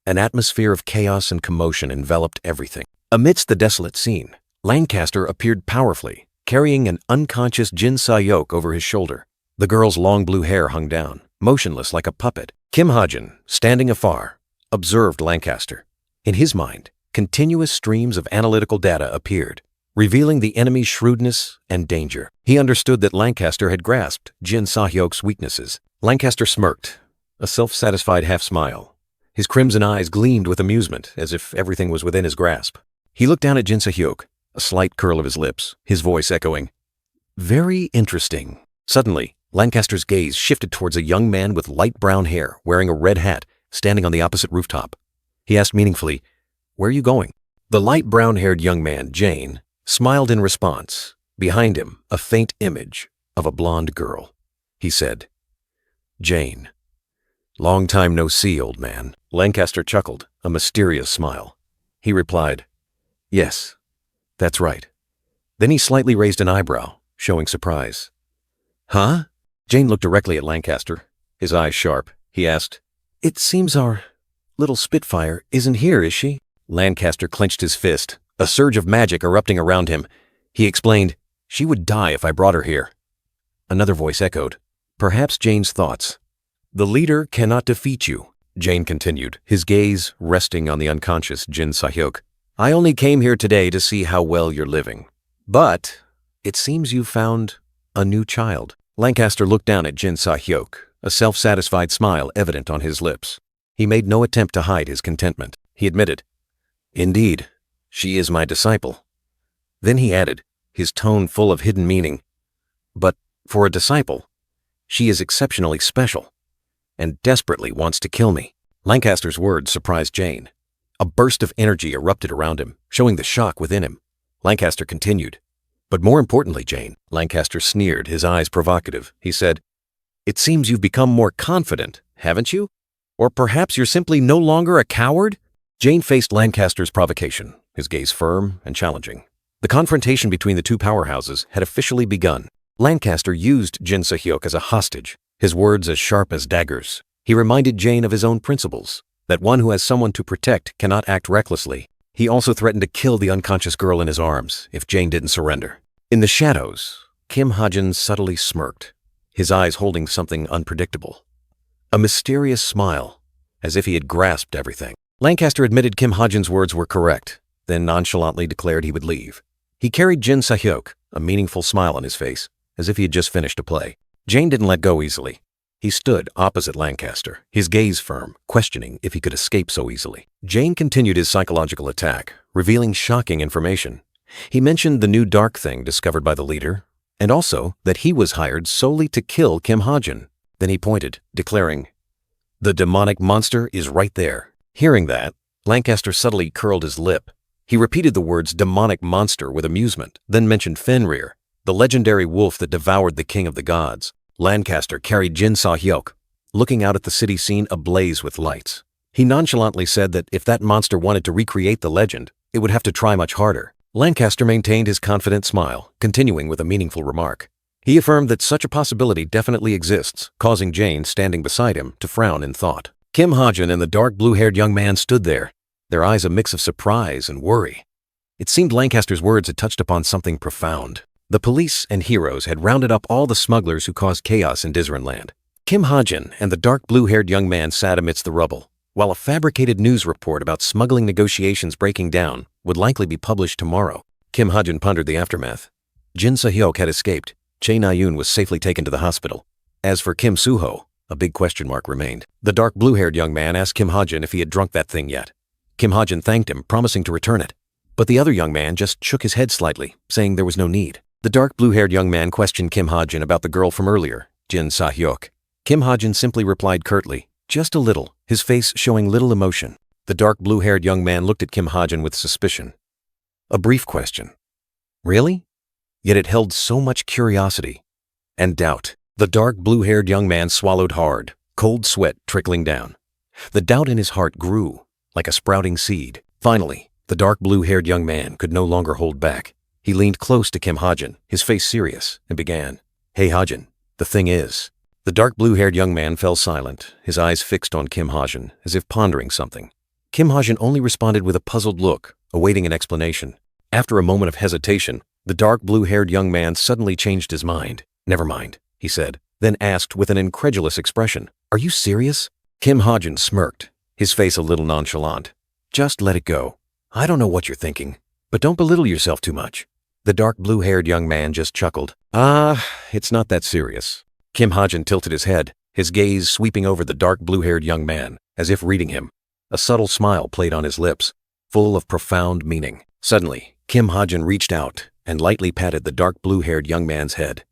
S1: An atmosphere of chaos and commotion enveloped everything. Amidst the desolate scene, Lancaster appeared powerfully, carrying an unconscious Jin Sahyok over his shoulder. The girl's long blue hair hung down, motionless like a puppet. Kim Ha-jin, standing afar, observed Lancaster. In his mind, continuous streams of analytical data appeared, revealing the enemy's shrewdness and danger. He understood that Lancaster had grasped Jin Sahyok's weaknesses. Lancaster smirked, a self-satisfied half-smile. His crimson eyes gleamed with amusement, as if everything was within his grasp. He looked down at Jin Sahyok, a slight curl of his lips, his voice echoing, "Very interesting." Suddenly, Lancaster's gaze shifted towards a young man with light brown hair, wearing a red hat, standing on the opposite rooftop. He asked meaningfully, "Where are you going?" The light brown-haired young man, Jane, smiled in response. Behind him, a faint image of a blonde girl. He said, "Jane. Long time no see, old man." Lancaster chuckled, a mysterious smile. He replied, "Yes, that's right." Then he slightly raised an eyebrow, showing surprise. "Huh?" Jane looked directly at Lancaster, his eyes sharp. He asked, "It seems our little Spitfire isn't here, is she?" Lancaster clenched his fist, a surge of magic erupting around him. He explained, "She would die if I brought her here." Another voice echoed, perhaps Jane's thoughts. "The leader cannot defeat you," Jane continued, his gaze resting on the unconscious Jin Sahyok. "I only came here today to see how well you're living. But it seems you found a new child." Lancaster looked down at Jin Sahyok, a self-satisfied smile evident on his lips. He made no attempt to hide his contentment. He admitted, "Indeed, she is my disciple." Then he added, his tone full of hidden meaning, "But for a disciple, she is exceptionally special and desperately wants to kill me." Lancaster's words surprised Jane. A burst of energy erupted around him, showing the shock within him. Lancaster continued, "But more importantly, Jane," Lancaster sneered, his eyes provocative. He said, "It seems you've become more confident, haven't you? Or perhaps you're simply no longer a coward?" Jane faced Lancaster's provocation, his gaze firm and challenging. The confrontation between the two powerhouses had officially begun. Lancaster used Jin Sahyok as a hostage, his words as sharp as daggers. He reminded Jane of his own principles, that one who has someone to protect cannot act recklessly. He also threatened to kill the unconscious girl in his arms if Jane didn't surrender. In the shadows, Kim Ha-jin subtly smirked, his eyes holding something unpredictable. A mysterious smile, as if he had grasped everything. Lancaster admitted Kim Ha-jin's words were correct, then nonchalantly declared he would leave. He carried Jin Sahyok, a meaningful smile on his face, as if he had just finished a play. Jane didn't let go easily. He stood opposite Lancaster, his gaze firm, questioning if he could escape so easily. Jane continued his psychological attack, revealing shocking information. He mentioned the new dark thing discovered by the leader, and also that he was hired solely to kill Kim Ha-jin. Then he pointed, declaring, "The demonic monster is right there." Hearing that, Lancaster subtly curled his lip, He repeated the words demonic monster with amusement, then mentioned Fenrir, the legendary wolf that devoured the king of the gods. Lancaster carried Jin Sa-hyuk, looking out at the city scene ablaze with lights. He nonchalantly said that if that monster wanted to recreate the legend, it would have to try much harder. Lancaster maintained his confident smile, continuing with a meaningful remark. He affirmed that such a possibility definitely exists, causing Jane, standing beside him, to frown in thought. Kim Ha-jin and the dark blue-haired young man stood there, their eyes a mix of surprise and worry. It seemed Lancaster's words had touched upon something profound. The police and heroes had rounded up all the smugglers who caused chaos in Disneyland. Kim Ha-jin and the dark blue-haired young man sat amidst the rubble, while a fabricated news report about smuggling negotiations breaking down would likely be published tomorrow. Kim Ha-jin pondered the aftermath. Jin Sa-hyuk had escaped. Chae Na-yoon was safely taken to the hospital. As for Kim Soo-ho, a big question mark remained. The dark blue-haired young man asked Kim Ha-jin if he had drunk that thing yet. Kim Ha-jin thanked him, promising to return it. But the other young man just shook his head slightly, saying there was no need. The dark blue-haired young man questioned Kim Ha-jin about the girl from earlier, Jin Sa-hyuk. Kim Ha-jin simply replied curtly, just a little, his face showing little emotion. The dark blue-haired young man looked at Kim Ha-jin with suspicion. A brief question. Really? Yet it held so much curiosity and doubt. The dark blue-haired young man swallowed hard, cold sweat trickling down. The doubt in his heart grew, like a sprouting seed. Finally, the dark blue-haired young man could no longer hold back. He leaned close to Kim Ha-jin, his face serious, and began, "Hey Ha-jin, the thing is..." The dark blue-haired young man fell silent, his eyes fixed on Kim Ha-jin, as if pondering something. Kim Ha-jin only responded with a puzzled look, awaiting an explanation. After a moment of hesitation, the dark blue-haired young man suddenly changed his mind. "Never mind," he said, then asked with an incredulous expression, "Are you serious?" Kim Ha-jin smirked, his face a little nonchalant. "Just let it go. I don't know what you're thinking, but don't belittle yourself too much." The dark blue-haired young man just chuckled. It's not that serious." Kim Ha-jin tilted his head, his gaze sweeping over the dark blue-haired young man, as if reading him. A subtle smile played on his lips, full of profound meaning. Suddenly, Kim Ha-jin reached out and lightly patted the dark blue-haired young man's head.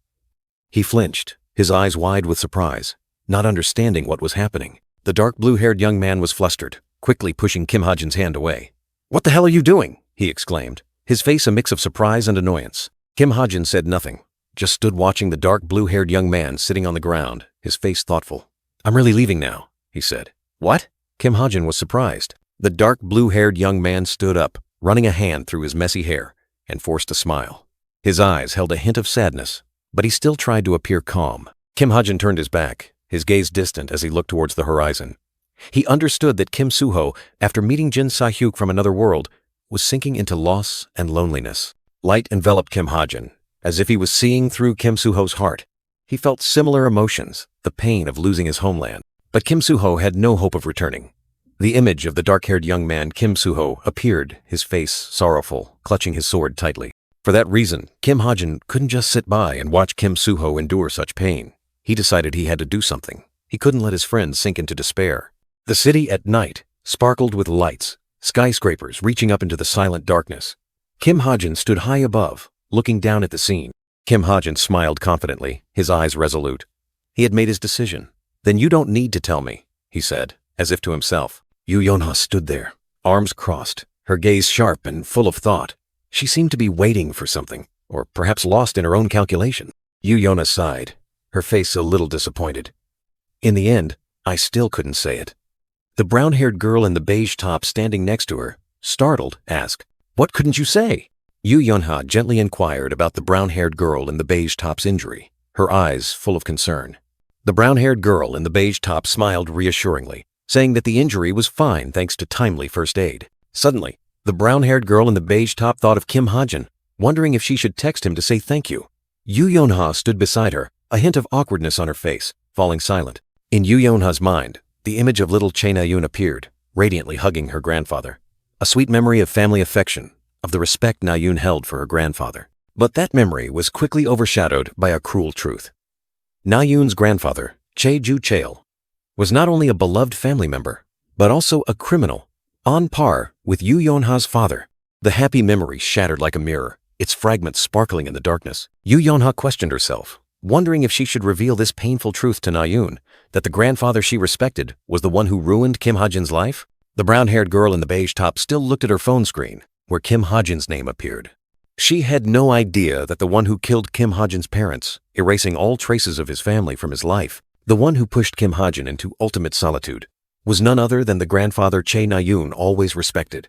S1: He flinched, his eyes wide with surprise, not understanding what was happening. The dark blue-haired young man was flustered, quickly pushing Kim Ha-jin's hand away. "What the hell are you doing?" he exclaimed, his face a mix of surprise and annoyance. Kim Ha-jin said nothing, just stood watching the dark blue-haired young man sitting on the ground, his face thoughtful. "I'm really leaving now," he said. "What?" Kim Ha-jin was surprised. The dark blue-haired young man stood up, running a hand through his messy hair, and forced a smile. His eyes held a hint of sadness, but he still tried to appear calm. Kim Ha-jin turned his back, his gaze distant as he looked towards the horizon. He understood that Kim Soo-ho, after meeting Jin Sa-hyuk from another world, was sinking into loss and loneliness. Light enveloped Kim Ha-jin, as if he was seeing through Kim Soo-ho's heart. He felt similar emotions, the pain of losing his homeland. But Kim Soo-ho had no hope of returning. The image of the dark-haired young man Kim Soo-ho appeared, his face sorrowful, clutching his sword tightly. For that reason, Kim Ha-jin couldn't just sit by and watch Kim Soo-ho endure such pain. He decided he had to do something. He couldn't let his friend sink into despair. The city at night sparkled with lights, skyscrapers reaching up into the silent darkness. Kim Ha-jin stood high above, looking down at the scene. Kim Ha-jin smiled confidently, his eyes resolute. He had made his decision. "Then you don't need to tell me," he said, as if to himself. Yoo Yeon-ha stood there, arms crossed, her gaze sharp and full of thought. She seemed to be waiting for something, or perhaps lost in her own calculation. Yoo Yeon-ha sighed, her face a little disappointed. "In the end, I still couldn't say it." The brown-haired girl in the beige top standing next to her, startled, asked, "What couldn't you say?" Yoo Yeon-ha gently inquired about the brown-haired girl in the beige top's injury, her eyes full of concern. The brown-haired girl in the beige top smiled reassuringly, saying that the injury was fine thanks to timely first aid. Suddenly, the brown-haired girl in the beige top thought of Kim Ha-jin, wondering if she should text him to say thank you. Yoo Yeon-ha stood beside her, a hint of awkwardness on her face, falling silent. In Yoo Yeon-ha's mind, the image of little Chae Na-yoon appeared, radiantly hugging her grandfather. A sweet memory of family affection, of the respect Na-yoon held for her grandfather. But that memory was quickly overshadowed by a cruel truth. Na-yoon's grandfather, Chae Ju-cheol, was not only a beloved family member, but also a criminal, on par with Yoo Yeon-ha's father. The happy memory shattered like a mirror, its fragments sparkling in the darkness. Yoo Yeon-ha questioned herself, wondering if she should reveal this painful truth to Na-yoon, that the grandfather she respected was the one who ruined Kim Ha-jin's life. The brown-haired girl in the beige top still looked at her phone screen, where Kim Ha-jin's name appeared. She had no idea that the one who killed Kim Ha-jin's parents, erasing all traces of his family from his life, the one who pushed Kim Ha-jin into ultimate solitude, was none other than the grandfather Chae Na-yoon always respected.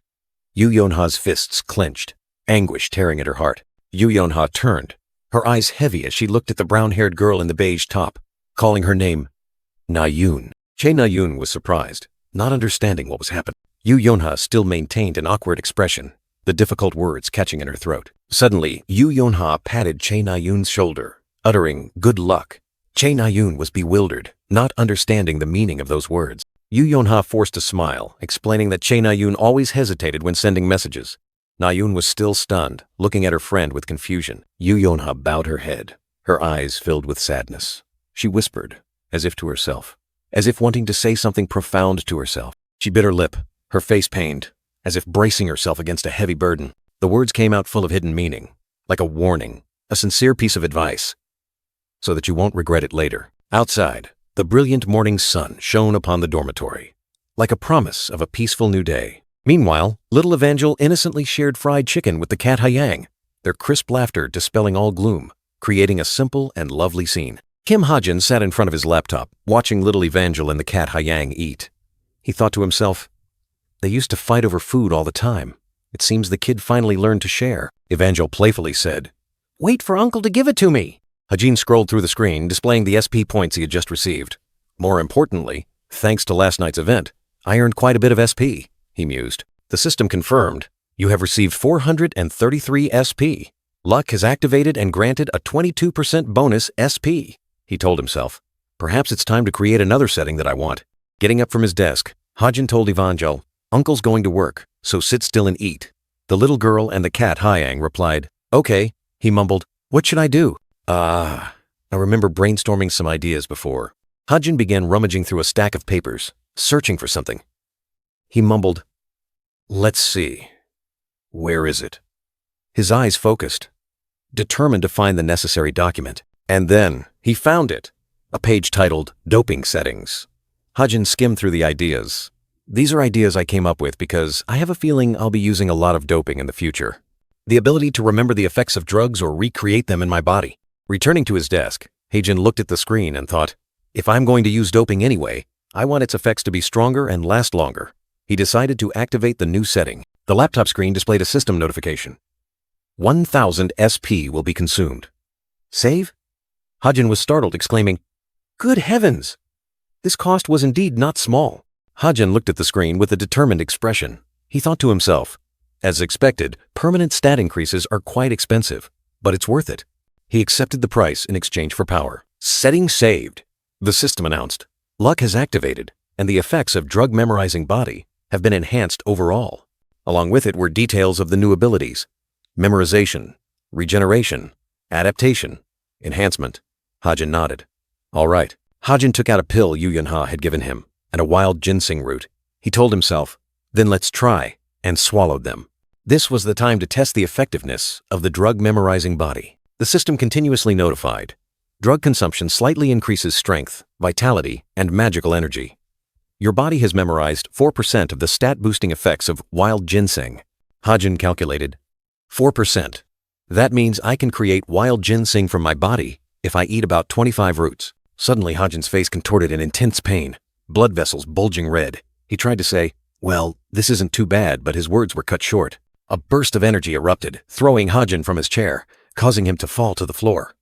S1: Yoo Yeon-ha's fists clenched, anguish tearing at her heart. Yoo Yeon-ha turned, her eyes heavy as she looked at the brown-haired girl in the beige top, calling her name Na-yoon. Chae Na-yoon was surprised, not understanding what was happening. Yoo Yeon-ha still maintained an awkward expression, the difficult words catching in her throat. Suddenly, Yoo Yeon-ha patted Chae Na-yoon's shoulder, uttering, "Good luck." Chae Na-yoon was bewildered, not understanding the meaning of those words. Yoo Yeon-ha forced a smile, explaining that Chae Na-yoon always hesitated when sending messages. Na-yoon was still stunned, looking at her friend with confusion. Yoo Yeon-ha bowed her head, her eyes filled with sadness. She whispered, as if to herself, as if wanting to say something profound to herself. She bit her lip, her face pained, as if bracing herself against a heavy burden. The words came out full of hidden meaning, like a warning, a sincere piece of advice, so that you won't regret it later. Outside, the brilliant morning sun shone upon the dormitory, like a promise of a peaceful new day. Meanwhile, little Evangel innocently shared fried chicken with the cat Hyang, their crisp laughter dispelling all gloom, creating a simple and lovely scene. Kim Ha-jin sat in front of his laptop, watching little Evangel and the cat Hyang eat. He thought to himself, they used to fight over food all the time. It seems the kid finally learned to share. Evangel playfully said, "Wait for Uncle to give it to me." Ha-jin scrolled through the screen, displaying the SP points he had just received. More importantly, thanks to last night's event, I earned quite a bit of SP, he mused. The system confirmed, you have received 433 SP. Luck has activated and granted a 22% bonus SP, he told himself. Perhaps it's time to create another setting that I want. Getting up from his desk, Ha-jin told Evangel, Uncle's going to work, so sit still and eat. The little girl and the cat Hyang replied, Okay, he mumbled. What should I do? I remember brainstorming some ideas before. Ha-jin began rummaging through a stack of papers, searching for something. He mumbled, Let's see. Where is it? His eyes focused, determined to find the necessary document. And then he found it, a page titled Doping Settings. Ha-jin skimmed through the ideas. These are ideas I came up with because I have a feeling I'll be using a lot of doping in the future. The ability to remember the effects of drugs or recreate them in my body. Returning to his desk, Ha-jin looked at the screen and thought, if I'm going to use doping anyway, I want its effects to be stronger and last longer. He decided to activate the new setting. The laptop screen displayed a system notification. 1,000 SP will be consumed. Save? Ha-jin was startled, exclaiming, Good heavens! This cost was indeed not small. Ha-jin looked at the screen with a determined expression. He thought to himself, as expected, permanent stat increases are quite expensive, but it's worth it. He accepted the price in exchange for power. Setting saved, the system announced. Luck has activated, and the effects of drug memorizing body have been enhanced overall. Along with it were details of the new abilities: memorization, regeneration, adaptation, enhancement. Ha-jin nodded. All right. Ha-jin took out a pill Yoo Yeon-ha had given him and a wild ginseng root. He told himself, then let's try, and swallowed them. This was the time to test the effectiveness of the drug memorizing body. The system continuously notified. Drug consumption slightly increases strength, vitality, and magical energy. Your body has memorized 4% of the stat-boosting effects of wild ginseng. Ha-jin calculated. 4%. That means I can create wild ginseng from my body if I eat about 25 roots. Suddenly, Ha-jin's face contorted in intense pain, blood vessels bulging red. He tried to say, well, this isn't too bad, but his words were cut short. A burst of energy erupted, throwing Ha-jin from his chair, causing him to fall to the floor.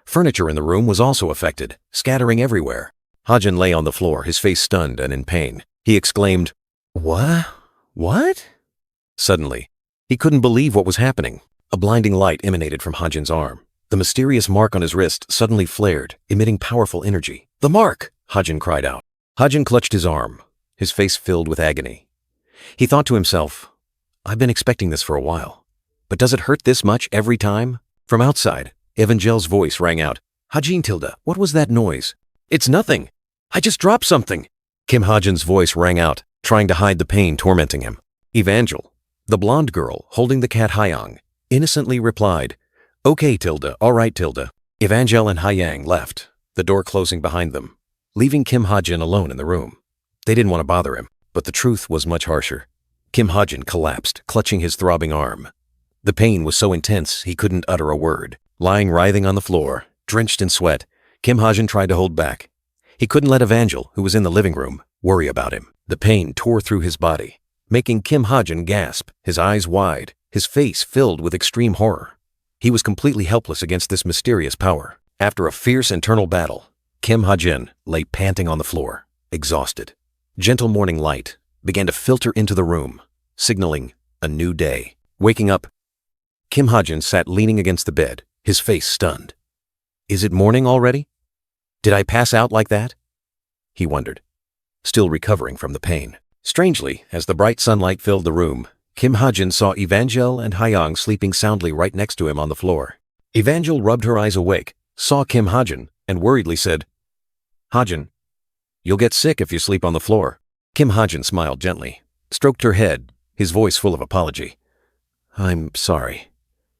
S1: Furniture in the room was also affected, scattering everywhere. Ha-jin lay on the floor, his face stunned and in pain. He exclaimed, What? Suddenly, he couldn't believe what was happening. A blinding light emanated from Ha-jin's arm. The mysterious mark on his wrist suddenly flared, emitting powerful energy. The mark! Ha-jin cried out. Ha-jin clutched his arm, his face filled with agony. He thought to himself, I've been expecting this for a while. But does it hurt this much every time? From outside, Evangel's voice rang out. Ha-jin Tilda, what was that noise? It's nothing. I just dropped something. Kim Ha-jin's voice rang out, trying to hide the pain tormenting him. Evangel, the blonde girl holding the cat Hyang, innocently replied, Okay, Tilda, all right, Tilda. Evangel and Hyang left, the door closing behind them, leaving Kim Ha-jin alone in the room. They didn't want to bother him, but the truth was much harsher. Kim Ha-jin collapsed, clutching his throbbing arm. The pain was so intense he couldn't utter a word. Lying writhing on the floor, drenched in sweat, Kim Ha-jin tried to hold back. He couldn't let Evangel, who was in the living room, worry about him. The pain tore through his body, making Kim Ha-jin gasp, his eyes wide, his face filled with extreme horror. He was completely helpless against this mysterious power. After a fierce internal battle, Kim Ha-jin lay panting on the floor, exhausted. Gentle morning light began to filter into the room, signaling a new day. Waking up, Kim Ha-jin sat leaning against the bed, his face stunned. Is it morning already? Did I pass out like that? He wondered, still recovering from the pain. Strangely, as the bright sunlight filled the room, Kim Ha-jin saw Evangel and Hyang sleeping soundly right next to him on the floor. Evangel rubbed her eyes awake, saw Kim Ha-jin, and worriedly said, "Ha-jin, you'll get sick if you sleep on the floor." Kim Ha-jin smiled gently, stroked her head, his voice full of apology. "I'm sorry.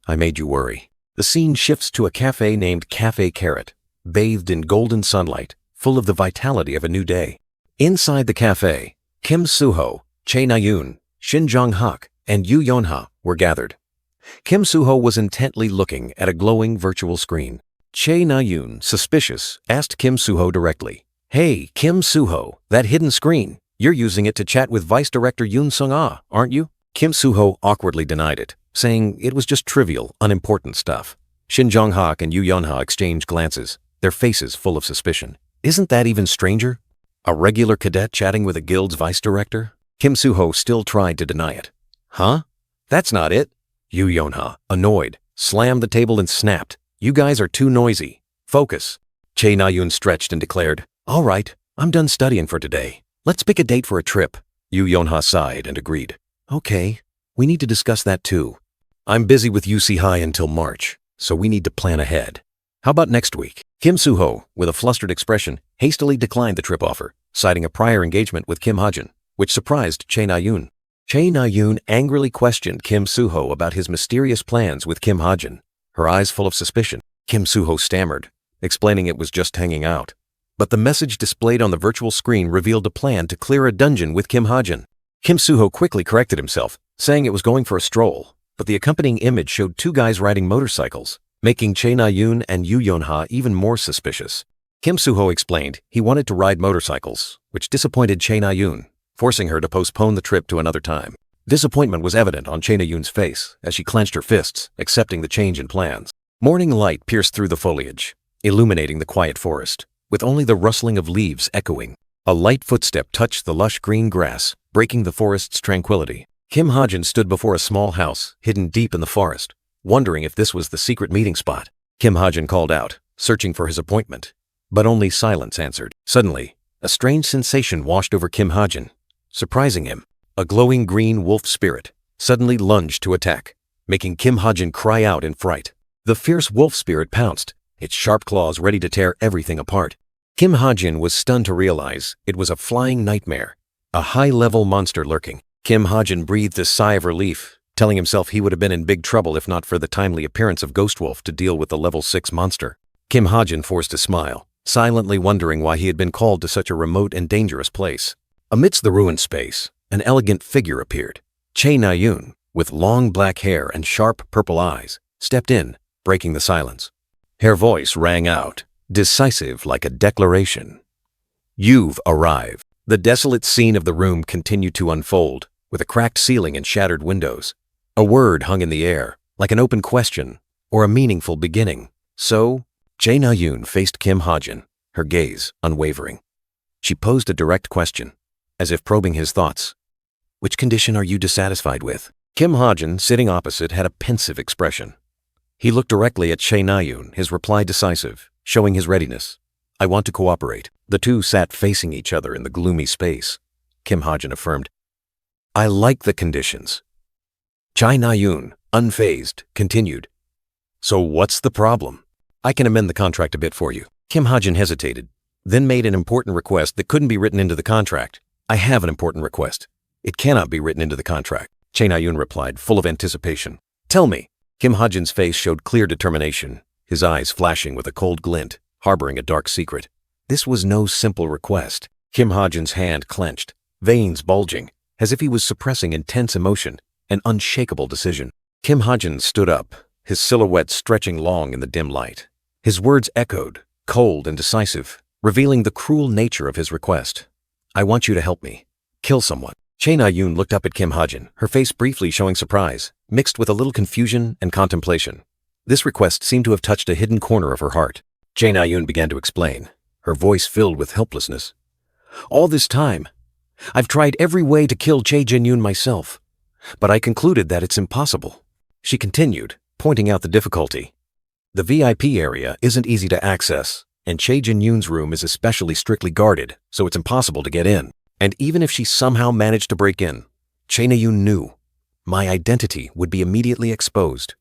S1: I made you worry." The scene shifts to a cafe named Cafe Carrot, bathed in golden sunlight, full of the vitality of a new day. Inside the cafe, Kim Soo-ho, Chae Na-yoon, Shin Jong-hak, and Yoo Yeon-ha were gathered. Kim Soo-ho was intently looking at a glowing virtual screen. Chae Na-yoon, suspicious, asked Kim Soo-ho directly, "Hey, Kim Soo-ho, that hidden screen, you're using it to chat with Vice Director Yoon Sung-ah, aren't you?" Kim Soo-ho awkwardly denied it, saying it was just trivial, unimportant stuff. Shin Jong-hak and Yoo Yeon-ha exchanged glances, their faces full of suspicion. Isn't that even stranger? A regular cadet chatting with a guild's vice director? Kim Soo-ho still tried to deny it. "Huh? That's not it." Yoo Yeon-ha, annoyed, slammed the table and snapped, "You guys are too noisy. Focus." Chae Na-yoon stretched and declared, "All right, I'm done studying for today. Let's pick a date for a trip." Yoo Yeon-ha sighed and agreed. "Okay, we need to discuss that too. I'm busy with UC High until March, so we need to plan ahead. How about next week?" Kim Soo-ho, with a flustered expression, hastily declined the trip offer, citing a prior engagement with Kim Ha-jin, which surprised Chae Na-yoon. Chae Na-yoon angrily questioned Kim Soo-ho about his mysterious plans with Kim Ha-jin, her eyes full of suspicion. Kim Soo-ho stammered, explaining it was just hanging out. But the message displayed on the virtual screen revealed a plan to clear a dungeon with Kim Ha-jin. Kim Soo-ho quickly corrected himself, saying it was going for a stroll, but the accompanying image showed two guys riding motorcycles, making Chae Na-yoon and Yoo Yeon-ha even more suspicious. Kim Soo-ho explained he wanted to ride motorcycles, which disappointed Chae Na-yoon, forcing her to postpone the trip to another time. Disappointment was evident on Chae Na-yoon's face as she clenched her fists, accepting the change in plans. Morning light pierced through the foliage, illuminating the quiet forest, with only the rustling of leaves echoing. A light footstep touched the lush green grass, breaking the forest's tranquility. Kim Ha-jin stood before a small house hidden deep in the forest, wondering if this was the secret meeting spot. Kim Ha-jin called out, searching for his appointment, but only silence answered. Suddenly, a strange sensation washed over Kim Ha-jin, surprising him. A glowing green wolf spirit suddenly lunged to attack, making Kim Ha-jin cry out in fright. The fierce wolf spirit pounced, its sharp claws ready to tear everything apart. Kim Ha-jin was stunned to realize it was a flying nightmare, a high-level monster lurking. Kim Ha-jin breathed a sigh of relief, telling himself he would have been in big trouble if not for the timely appearance of Ghost Wolf to deal with the level 6 monster. Kim Ha-jin forced a smile, silently wondering why he had been called to such a remote and dangerous place. Amidst the ruined space, an elegant figure appeared. Chae Na-yoon, with long black hair and sharp purple eyes, stepped in, breaking the silence. Her voice rang out, decisive like a declaration. "You've arrived." The desolate scene of the room continued to unfold, with a cracked ceiling and shattered windows. A word hung in the air, like an open question, or a meaningful beginning. So, Chae Na-yoon faced Kim Ha-jin, her gaze unwavering. She posed a direct question, as if probing his thoughts. "Which condition are you dissatisfied with?" Kim Ha-jin, sitting opposite, had a pensive expression. He looked directly at Chae Na-yoon, his reply decisive, showing his readiness. "I want to cooperate." The two sat facing each other in the gloomy space. Kim Ha-jin affirmed, "I like the conditions." Chae Na-yoon, unfazed, continued, "So what's the problem? I can amend the contract a bit for you." Kim Ha-jin hesitated, then made an important request that couldn't be written into the contract. "I have an important request. It cannot be written into the contract." Chae Na-yoon replied, full of anticipation. "Tell me." Kim Ha-jin's face showed clear determination, his eyes flashing with a cold glint, harboring a dark secret. This was no simple request. Kim Ha-jin's hand clenched, veins bulging, as if he was suppressing intense emotion, an unshakable decision. Kim Ha-jin stood up, his silhouette stretching long in the dim light. His words echoed, cold and decisive, revealing the cruel nature of his request. I want you to help me. Kill someone. Chae Na-yoon looked up at Kim Ha-jin, her face briefly showing surprise, mixed with a little confusion and contemplation. This request seemed to have touched a hidden corner of her heart. Chae Na-yoon began to explain, her voice filled with helplessness. All this time, I've tried every way to kill Chae Jin-yoon myself, but I concluded that it's impossible. She continued, pointing out the difficulty. The VIP area isn't easy to access, and Chae Jin-yoon's room is especially strictly guarded, so it's impossible to get in. And even if she somehow managed to break in, Chae Na-yoon knew my identity would be immediately exposed.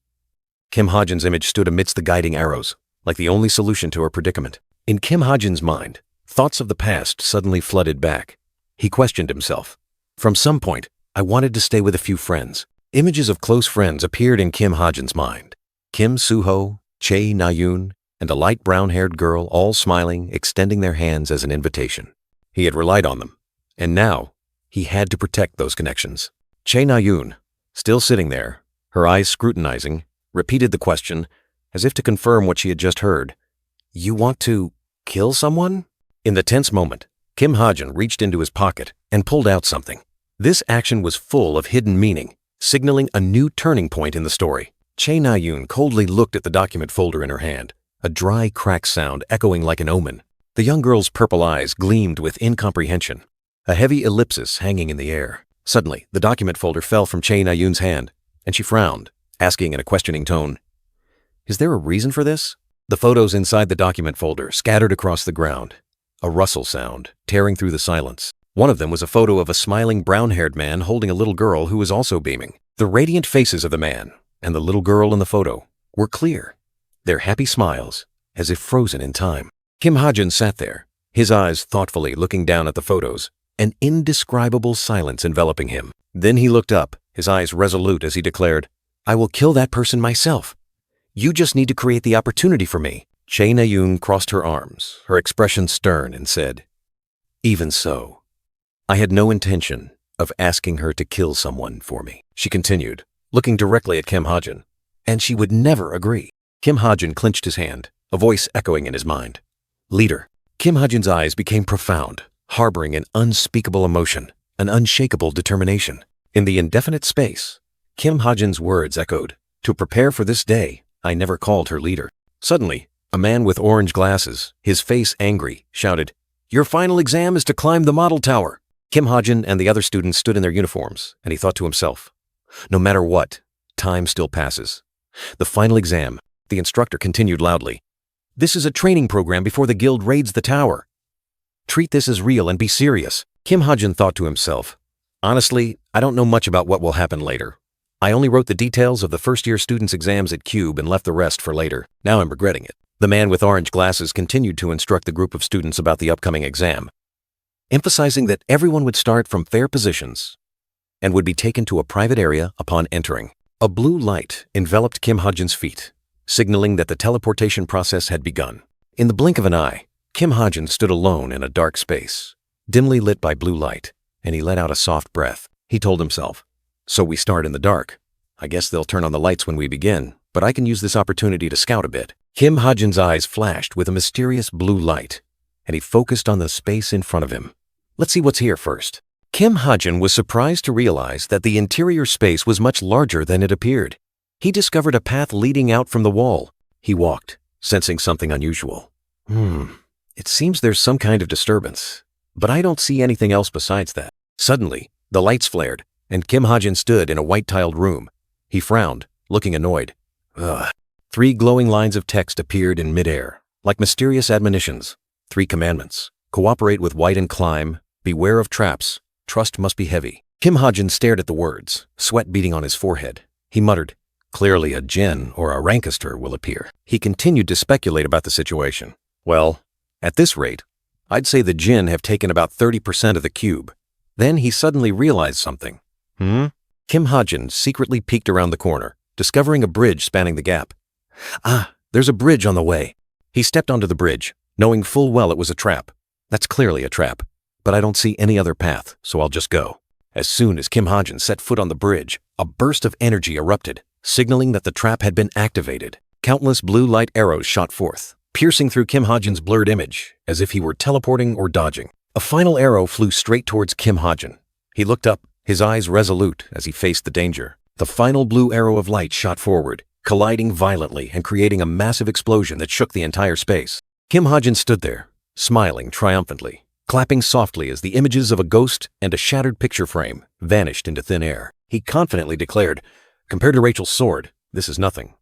S1: Kim Ha-jin's image stood amidst the guiding arrows, like the only solution to her predicament. In Kim Ha-jin's mind, thoughts of the past suddenly flooded back. He questioned himself. From some point, I wanted to stay with a few friends. Images of close friends appeared in Kim Ha-jin's mind. Kim Soo-ho, Chae Na-yoon, and a light brown-haired girl all smiling, extending their hands as an invitation. He had relied on them, and now he had to protect those connections. Chae Na-yoon, still sitting there, her eyes scrutinizing, repeated the question, as if to confirm what she had just heard. You want to kill someone? In the tense moment, Kim Ha-jin reached into his pocket and pulled out something. This action was full of hidden meaning, signaling a new turning point in the story. Chae Na-yoon coldly looked at the document folder in her hand, a dry crack sound echoing like an omen. The young girl's purple eyes gleamed with incomprehension, a heavy ellipsis hanging in the air. Suddenly, the document folder fell from Chae Na-yoon's hand, and she frowned, asking in a questioning tone, Is there a reason for this? The photos inside the document folder scattered across the ground, a rustle sound tearing through the silence. One of them was a photo of a smiling brown-haired man holding a little girl who was also beaming. The radiant faces of the man and the little girl in the photo were clear, their happy smiles as if frozen in time. Kim Ha-jin sat there, his eyes thoughtfully looking down at the photos, an indescribable silence enveloping him. Then he looked up, his eyes resolute as he declared, I will kill that person myself. You just need to create the opportunity for me. Chae Na-yoon crossed her arms, her expression stern, and said, Even so, I had no intention of asking her to kill someone for me. She continued, looking directly at Kim Ha-jin, and she would never agree. Kim Ha-jin clenched his hand, a voice echoing in his mind. Leader. Kim Ha-jin's eyes became profound, harboring an unspeakable emotion, an unshakable determination. In the indefinite space, Kim Ha-jin's words echoed, To prepare for this day, I never called her leader. Suddenly, a man with orange glasses, his face angry, shouted, Your final exam is to climb the model tower. Kim Ha-jin and the other students stood in their uniforms, and he thought to himself, No matter what, time still passes. The final exam, the instructor continued loudly. This is a training program before the guild raids the tower. Treat this as real and be serious. Kim Ha-jin thought to himself, Honestly, I don't know much about what will happen later. I only wrote the details of the first-year students' exams at Cube and left the rest for later. Now I'm regretting it. The man with orange glasses continued to instruct the group of students about the upcoming exam, emphasizing that everyone would start from fair positions and would be taken to a private area upon entering. A blue light enveloped Kim Ha-jin's feet, signaling that the teleportation process had begun. In the blink of an eye, Kim Ha-jin stood alone in a dark space, dimly lit by blue light, and he let out a soft breath. He told himself, So we start in the dark. I guess they'll turn on the lights when we begin, but I can use this opportunity to scout a bit. Kim Ha-jin's eyes flashed with a mysterious blue light, and he focused on the space in front of him. Let's see what's here first. Kim Ha-jin was surprised to realize that the interior space was much larger than it appeared. He discovered a path leading out from the wall. He walked, sensing something unusual. It seems there's some kind of disturbance, but I don't see anything else besides that. Suddenly, the lights flared, and Kim Ha-jin stood in a white-tiled room. He frowned, looking annoyed. Ugh. 3 glowing lines of text appeared in midair, like mysterious admonitions. 3 commandments. Cooperate with white and climb. Beware of traps. Trust must be heavy. Kim Ha-jin stared at the words, sweat beading on his forehead. He muttered, Clearly a djinn or a rankister will appear. He continued to speculate about the situation. Well, at this rate, I'd say the djinn have taken about 30% of the cube. Then he suddenly realized something. Kim Ha-jin secretly peeked around the corner, discovering a bridge spanning the gap. There's a bridge on the way. He stepped onto the bridge, knowing full well it was a trap. That's clearly a trap, but I don't see any other path, so I'll just go.
S3: As soon as Kim Hajin set foot on the bridge, a burst of energy erupted, signaling that the trap had been activated. Countless blue light arrows shot forth, piercing through Kim Hajin's blurred image, as if he were teleporting or dodging. A final arrow flew straight towards Kim Hajin. He looked up, his eyes resolute as he faced the danger. The final blue arrow of light shot forward, colliding violently and creating a massive explosion that shook the entire space. Kim Hajin stood there, smiling triumphantly, clapping softly as the images of a ghost and a shattered picture frame vanished into thin air. He confidently declared, "Compared to Rachel's sword, this is nothing."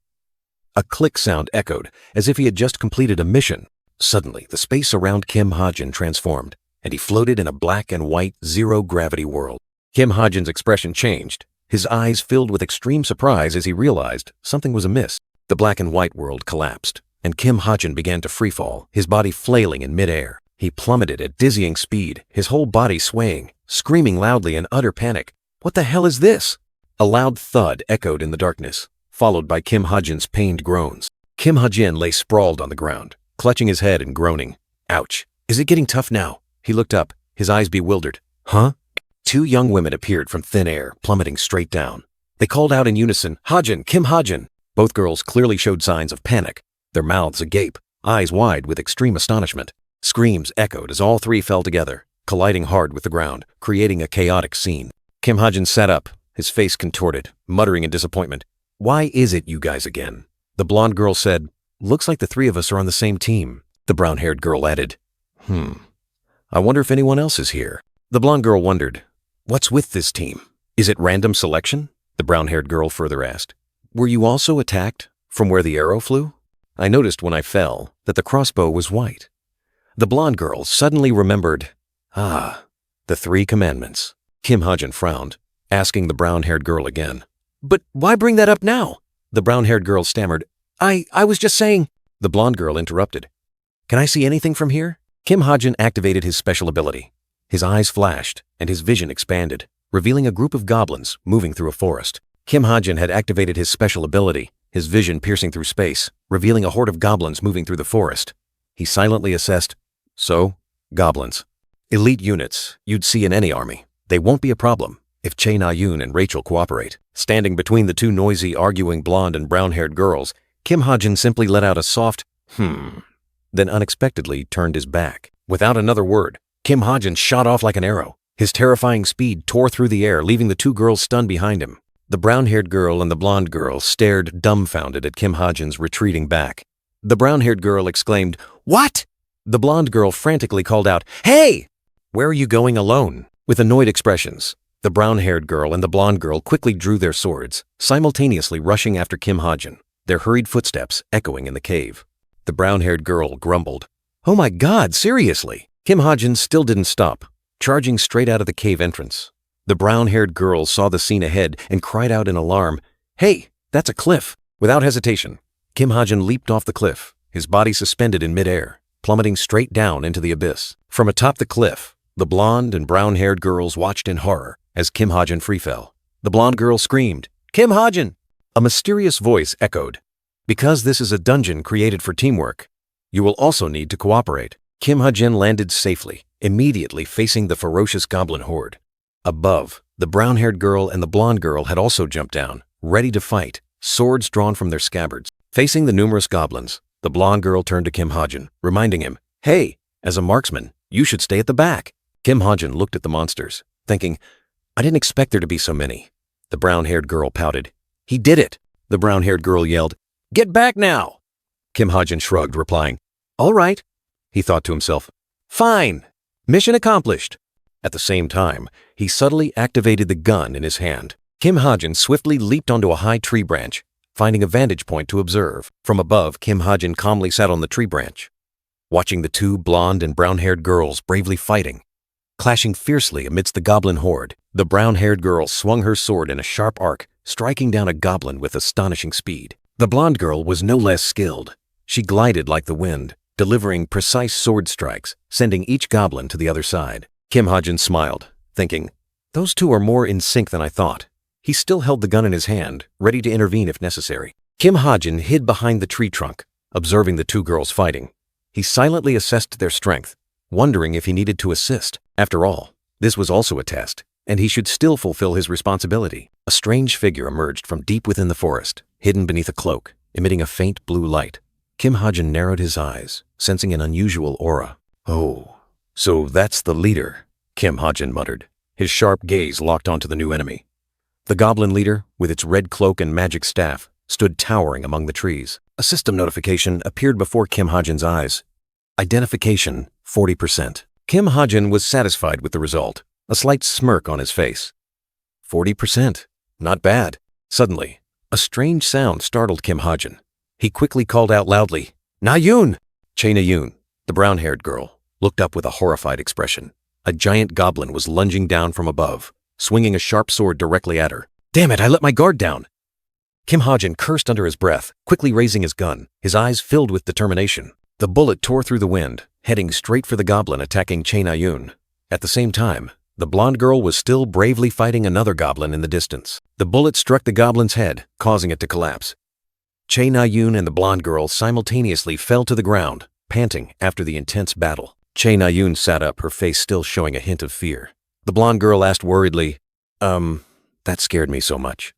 S3: A click sound echoed, as if he had just completed a mission. Suddenly, the space around Kim Hajin transformed, and he floated in a black and white zero-gravity world. Kim Hajin's expression changed. His eyes filled with extreme surprise as he realized something was amiss. The black and white world collapsed, and Kim Hajin began to freefall, his body flailing in midair. He plummeted at dizzying speed, his whole body swaying, screaming loudly in utter panic. "What the hell is this?" A loud thud echoed in the darkness, followed by Kim Hajin's pained groans. Kim Hajin lay sprawled on the ground, clutching his head and groaning. "Ouch. Is it getting tough now?" He looked up, his eyes bewildered. "Huh?" Two young women appeared from thin air, plummeting straight down. They called out in unison, "Hajin! Kim Hajin!" Both girls clearly showed signs of panic, their mouths agape, eyes wide with extreme astonishment. Screams echoed as all three fell together, colliding hard with the ground, creating a chaotic scene. Kim Hajin sat up, his face contorted, muttering in disappointment. "Why is it you guys again?" The blonde girl said, "Looks like the three of us are on the same team." The brown-haired girl added, I wonder if anyone else is here." The blonde girl wondered, "What's with this team? Is it random selection?" The brown-haired girl further asked. "Were you also attacked from where the arrow flew? I noticed when I fell that the crossbow was white." The blonde girl suddenly remembered, the 3 commandments. Kim Hajin frowned, asking the brown-haired girl again. "But why bring that up now?" The brown-haired girl stammered, I was just saying." The blonde girl interrupted. "Can I see anything from here?" Kim Hajin activated his special ability. His eyes flashed, and his vision expanded, revealing a group of goblins moving through a forest. Kim Hajin had activated his special ability, his vision piercing through space, revealing a horde of goblins moving through the forest. He silently assessed, goblins. Elite units you'd see in any army. They won't be a problem if Che Na-yoon and Rachel cooperate. Standing between the two noisy, arguing blonde and brown-haired girls, Kim Hajin simply let out a soft, then unexpectedly turned his back. Without another word, Kim Hajin shot off like an arrow. His terrifying speed tore through the air, leaving the two girls stunned behind him. The brown-haired girl and the blonde girl stared dumbfounded at Kim Hajin's retreating back. The brown-haired girl exclaimed, "What?" The blonde girl frantically called out, "Hey! Where are you going alone?" With annoyed expressions, the brown-haired girl and the blonde girl quickly drew their swords, simultaneously rushing after Kim Hajin, their hurried footsteps echoing in the cave. The brown-haired girl grumbled, "Oh my God, seriously!" Kim Hajin still didn't stop, charging straight out of the cave entrance. The brown-haired girl saw the scene ahead and cried out in alarm, "Hey, that's a cliff!" Without hesitation, Kim Hajin leaped off the cliff, his body suspended in midair, plummeting straight down into the abyss. From atop the cliff, the blonde and brown-haired girls watched in horror as Kim Hajin freefell. The blonde girl screamed, "Kim Hajin!" A mysterious voice echoed, "Because this is a dungeon created for teamwork, you will also need to cooperate." Kim Hajin landed safely, immediately facing the ferocious goblin horde. Above, the brown-haired girl and the blonde girl had also jumped down, ready to fight, swords drawn from their scabbards. Facing the numerous goblins, the blonde girl turned to Kim Hajin, reminding him, "Hey, as a marksman, you should stay at the back." Kim Hajin looked at the monsters, thinking, "I didn't expect there to be so many." The brown-haired girl pouted. "He did it!" The brown-haired girl yelled, "Get back now!" Kim Hajin shrugged, replying, "All right." He thought to himself, "Fine! Mission accomplished." At the same time, he subtly activated the gun in his hand. Kim Hajin swiftly leaped onto a high tree branch, finding a vantage point to observe. From above, Kim Hajin calmly sat on the tree branch, watching the two blonde and brown-haired girls bravely fighting, clashing fiercely amidst the goblin horde. The brown-haired girl swung her sword in a sharp arc, striking down a goblin with astonishing speed. The blonde girl was no less skilled. She glided like the wind, delivering precise sword strikes, sending each goblin to the other side. Kim Hajin smiled, thinking, "Those two are more in sync than I thought." He still held the gun in his hand, ready to intervene if necessary. Kim Hajin hid behind the tree trunk, observing the two girls fighting. He silently assessed their strength, wondering if he needed to assist. After all, this was also a test.
S1: and he should still fulfill his responsibility. A strange figure emerged from deep within the forest, hidden beneath a cloak, emitting a faint blue light. Kim Hajin narrowed his eyes, sensing an unusual aura. "Oh, so that's the leader," Kim Hajin muttered, his sharp gaze locked onto the new enemy. The goblin leader, with its red cloak and magic staff, stood towering among the trees. A system notification appeared before Kim Hajin's eyes. Identification 40%. Kim Hajin was satisfied with the result, a slight smirk on his face. 40%. Not bad. Suddenly, a strange sound startled Kim Hajin. He quickly called out loudly, "Na-Yun!" Che Na-Yun, the brown-haired girl, looked up with a horrified expression. A giant goblin was lunging down from above, swinging a sharp sword directly at her. "Damn it, I let my guard down!" Kim Hajin cursed under his breath, quickly raising his gun, his eyes filled with determination. The bullet tore through the wind, heading straight for the goblin attacking Che Na-Yun. At the same time, the blonde girl was still bravely fighting another goblin in the distance. The bullet struck the goblin's head, causing it to collapse. Che Na-Yun and the blonde girl simultaneously fell to the ground, panting after the intense battle. Che Na-Yun sat up, her face still showing a hint of fear. The blonde girl asked worriedly, that scared me so much."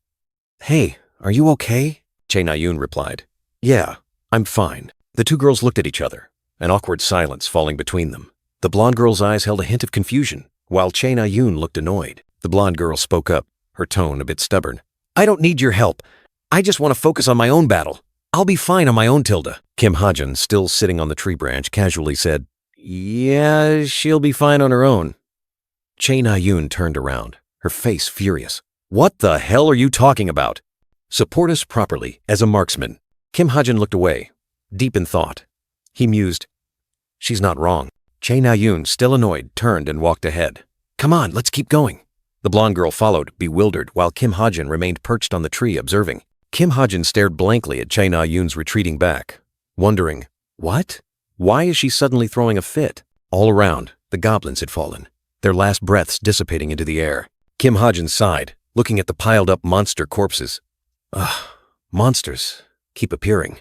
S1: "Hey, are you okay?" Che Na-Yun replied. "Yeah, I'm fine." The two girls looked at each other, an awkward silence falling between them. The blonde girl's eyes held a hint of confusion, while Che Na-Yun looked annoyed. The blonde girl spoke up, her tone a bit stubborn. "I don't need your help. I just want to focus on my own battle. I'll be fine on my own, Tilda." Kim Hajin, still sitting on the tree branch, casually said, "Yeah, she'll be fine on her own." Che Na-Yun turned around, her face furious. "What the hell are you talking about? Support us properly as a marksman." Kim Hajin looked away, deep in thought. He mused, "She's not wrong." Che Na-Yun, still annoyed, turned and walked ahead. "Come on, let's keep going." The blonde girl followed, bewildered, while Kim Hajin remained perched on the tree observing. Kim Hajin stared blankly at Che Na-Yun's retreating back, wondering, what? Why is she suddenly throwing a fit? All around, the goblins had fallen, their last breaths dissipating into the air. Kim Hajin sighed, looking at the piled-up monster corpses. Monsters keep appearing.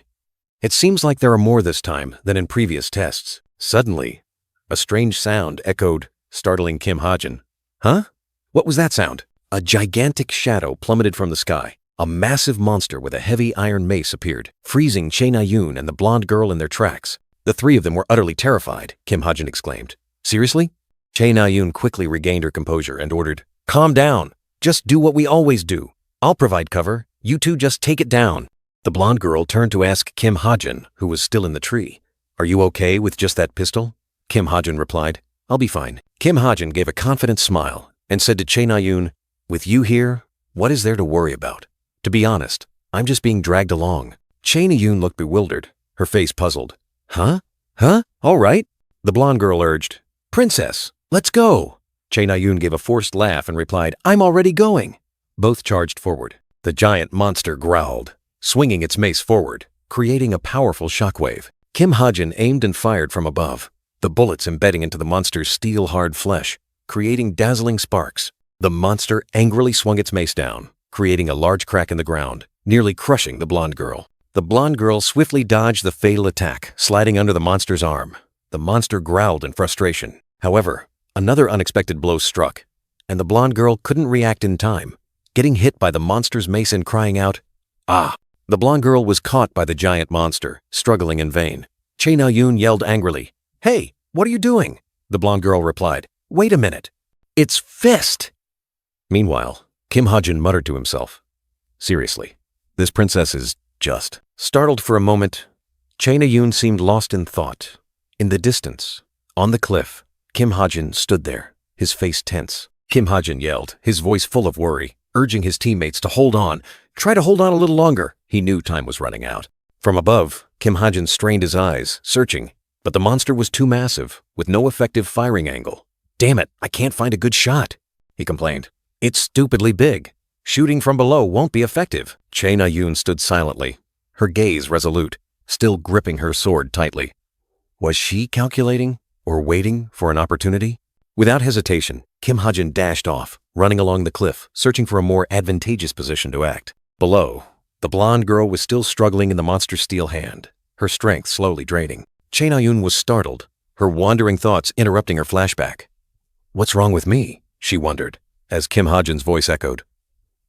S1: It seems like there are more this time than in previous tests. Suddenly, a strange sound echoed, startling Kim Hajin. "Huh? What was that sound?" A gigantic shadow plummeted from the sky. A massive monster with a heavy iron mace appeared, freezing Che Na-Yun and the blonde girl in their tracks. The three of them were utterly terrified, Kim Hajin exclaimed. "Seriously?" Che Na-Yun quickly regained her composure and ordered, "Calm down. Just do what we always do. I'll provide cover. You two just take it down." The blonde girl turned to ask Kim Hajin, who was still in the tree, "Are you okay with just that pistol?" Kim Hajin replied, "I'll be fine." Kim Hajin gave a confident smile and said to Che Na-Yun, "With you here, what is there to worry about? To be honest, I'm just being dragged along." Che Na-Yun looked bewildered, her face puzzled. Huh? All right." The blonde girl urged, "Princess, let's go." Che Na-Yun gave a forced laugh and replied, "I'm already going." Both charged forward. The giant monster growled, swinging its mace forward, creating a powerful shockwave. Kim Hajin aimed and fired from above, the bullets embedding into the monster's steel-hard flesh, creating dazzling sparks. The monster angrily swung its mace down, creating a large crack in the ground, nearly crushing the blonde girl. The blonde girl swiftly dodged the fatal attack, sliding under the monster's arm. The monster growled in frustration. However, another unexpected blow struck, and the blonde girl couldn't react in time, getting hit by the monster's mace and crying out, "Ah!" The blonde girl was caught by the giant monster, struggling in vain. Che Na-Yun yelled angrily, "Hey, what are you doing?" The blonde girl replied, "Wait a minute. It's Fist!" Meanwhile, Kim Hajin muttered to himself, "Seriously, this princess is just." Startled for a moment, Che Na-Yun seemed lost in thought. In the distance, on the cliff, Kim Hajin stood there, his face tense. Kim Hajin yelled, his voice full of worry, urging his teammates to hold on. Try to hold on a little longer. He knew time was running out. From above, Kim Hajin strained his eyes, searching, but the monster was too massive, with no effective firing angle. "Damn it, I can't find a good shot," he complained. "It's stupidly big. Shooting from below won't be effective." Che Na-Yun stood silently, her gaze resolute, still gripping her sword tightly. Was she calculating or waiting for an opportunity? Without hesitation, Kim Hajin dashed off, running along the cliff, searching for a more advantageous position to act. Below, the blonde girl was still struggling in the monster's steel hand, her strength slowly draining. Che Na-Yun was startled, her wandering thoughts interrupting her flashback. "What's wrong with me?" she wondered.
S3: as Kim Ha-jun's voice echoed.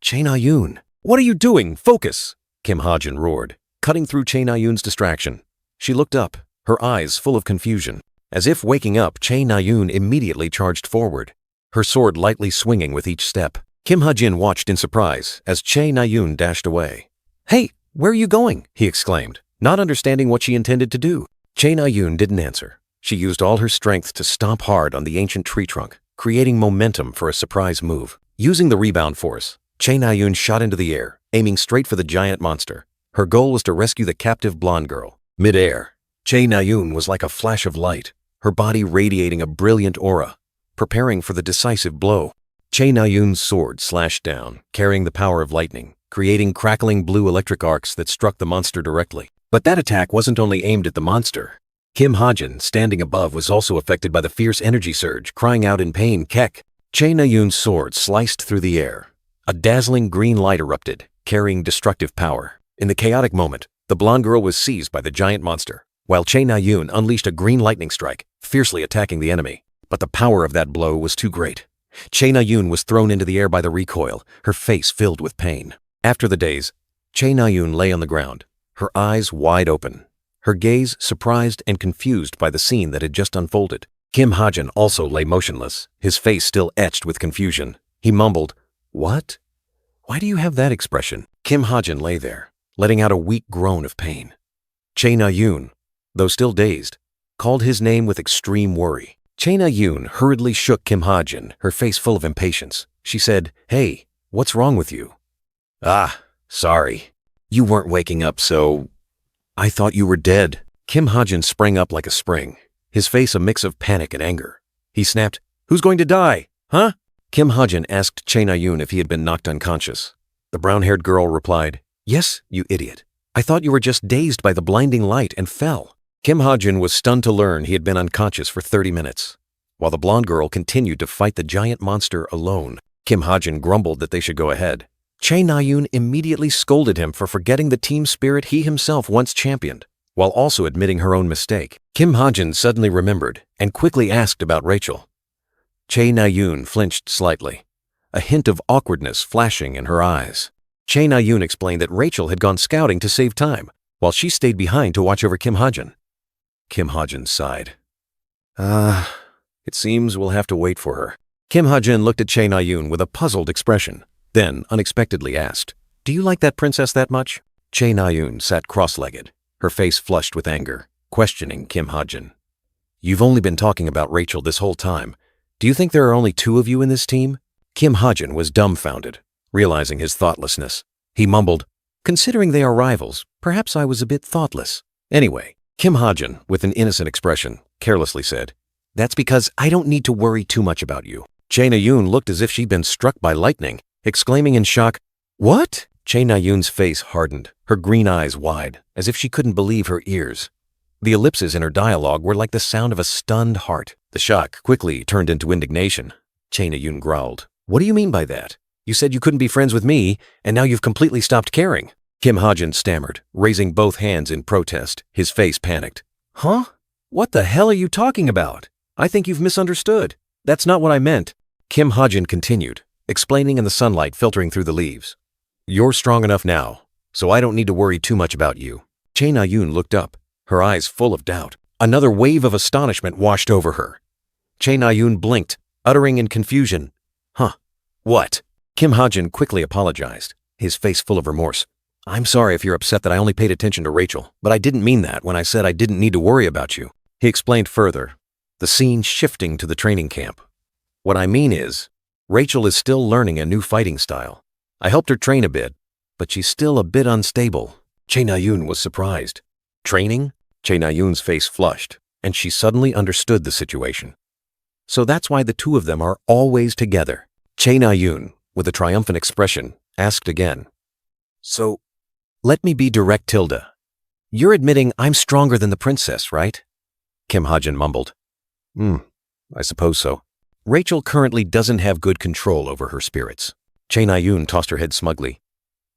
S3: Chae Na-yoon, what are you doing? Focus! Kim Ha-jun roared, cutting through Chae Na-yoon's distraction. She looked up, her eyes full of confusion. As if waking up, Chae Na-yoon immediately charged forward, her sword lightly swinging with each step. Kim Ha-jun watched in surprise as Chae Na-yoon dashed away. Hey, where are you going? He exclaimed, not understanding what she intended to do. Chae Na-yoon didn't answer. She used all her strength to stomp hard on the ancient tree trunk, creating momentum for a surprise move. Using the rebound force, Chae Na-yoon shot into the air, aiming straight for the giant monster. Her goal was to rescue the captive blonde girl. Mid-air, Chae Na-yoon was like a flash of light, her body radiating a brilliant aura, preparing for the decisive blow. Chae Na-yoon's sword slashed down, carrying the power of lightning, creating crackling blue electric arcs that struck the monster directly. But that attack wasn't only aimed at the monster. Kim Ha-jun, standing above, was also affected by the fierce energy surge, crying out in pain, "Kek!" Chae Na-yoon's sword sliced through the air. A dazzling green light erupted, carrying destructive power. In the chaotic moment, the blonde girl was seized by the giant monster, while Chae Na-yoon unleashed a green lightning strike, fiercely attacking the enemy. But the power of that blow was too great. Chae Na-yoon was thrown into the air by the recoil, her face filled with pain. After the daze, Chae Na-yoon lay on the ground, her eyes wide open, her gaze surprised and confused by the scene that had just unfolded. Kim Ha-jun also lay motionless, his face still etched with confusion. He mumbled, "What? Why do you have that expression?" Kim Ha-jun lay there, letting out a weak groan of pain. Chae Na-yoon, though still dazed, called his name with extreme worry. Chae Na-yoon hurriedly shook Kim Ha-jun, her face full of impatience. She said, "Hey, what's wrong with you?" "Ah, sorry. You weren't waking up, so I thought you were dead." Kim Ha-jun sprang up like a spring, his face a mix of panic and anger. He snapped, "Who's going to die, huh?" Kim Ha-jun asked Chae Na-yoon if he had been knocked unconscious. The brown-haired girl replied, "Yes, you idiot. I thought you were just dazed by the blinding light and fell." Kim Ha-jun was stunned to learn he had been unconscious for 30 minutes. While the blonde girl continued to fight the giant monster alone, Kim Ha-jun grumbled that they should go ahead. Chae Na-yoon immediately scolded him for forgetting the team spirit he himself once championed, while also admitting her own mistake. Kim Ha-jun suddenly remembered and quickly asked about Rachel. Chae Na-yoon flinched slightly, a hint of awkwardness flashing in her eyes. Chae Na-yoon explained that Rachel had gone scouting to save time, while she stayed behind to watch over Kim Ha-jun. Kim Ha-jun sighed. It seems we'll have to wait for her." Kim Ha-jun looked at Chae Na-yoon with a puzzled expression, then unexpectedly asked, "Do you like that princess that much?" Chae Na-yoon sat cross-legged, her face flushed with anger, questioning Kim Ha-jun. "You've only been talking about Rachel this whole time. Do you think there are only 2 of you in this team?" Kim Ha-jun was dumbfounded, realizing his thoughtlessness. He mumbled, "Considering they are rivals, perhaps I was a bit thoughtless." Anyway, Kim Ha-jun, with an innocent expression, carelessly said, "That's because I don't need to worry too much about you." Chae Na-yoon looked as if she'd been struck by lightning, exclaiming in shock, "What?" Chae Na-yoon's face hardened, her green eyes wide, as if she couldn't believe her ears. The ellipses in her dialogue were like the sound of a stunned heart. The shock quickly turned into indignation. Chae Na-yoon growled, "What do you mean by that? You said you couldn't be friends with me, and now you've completely stopped caring." Kim Ha-jun stammered, raising both hands in protest, his face panicked. "Huh? What the hell are you talking about? I think you've misunderstood. That's not what I meant." Kim Ha-jun continued, explaining in the sunlight filtering through the leaves. "You're strong enough now, so I don't need to worry too much about you." Chae Na-yoon looked up, her eyes full of doubt. Another wave of astonishment washed over her. Chae Na-yoon blinked, uttering in confusion, "Huh? What?" Kim Ha-jun quickly apologized, his face full of remorse. "I'm sorry if you're upset that I only paid attention to Rachel, but I didn't mean that when I said I didn't need to worry about you." He explained further, the scene shifting to the training camp. "What I mean is, Rachel is still learning a new fighting style. I helped her train a bit, but she's still a bit unstable." Chae Na-yoon was surprised. "Training?" Chae Na-yoon's face flushed, and she suddenly understood the situation. "So that's why the 2 of them are always together." Chae Na-yoon, with a triumphant expression, asked again, "So, let me be direct, Tilda. You're admitting I'm stronger than the princess, right?" Kim Ha-jun mumbled, I suppose so." Rachel currently doesn't have good control over her spirits. Chae Na-yoon tossed her head smugly.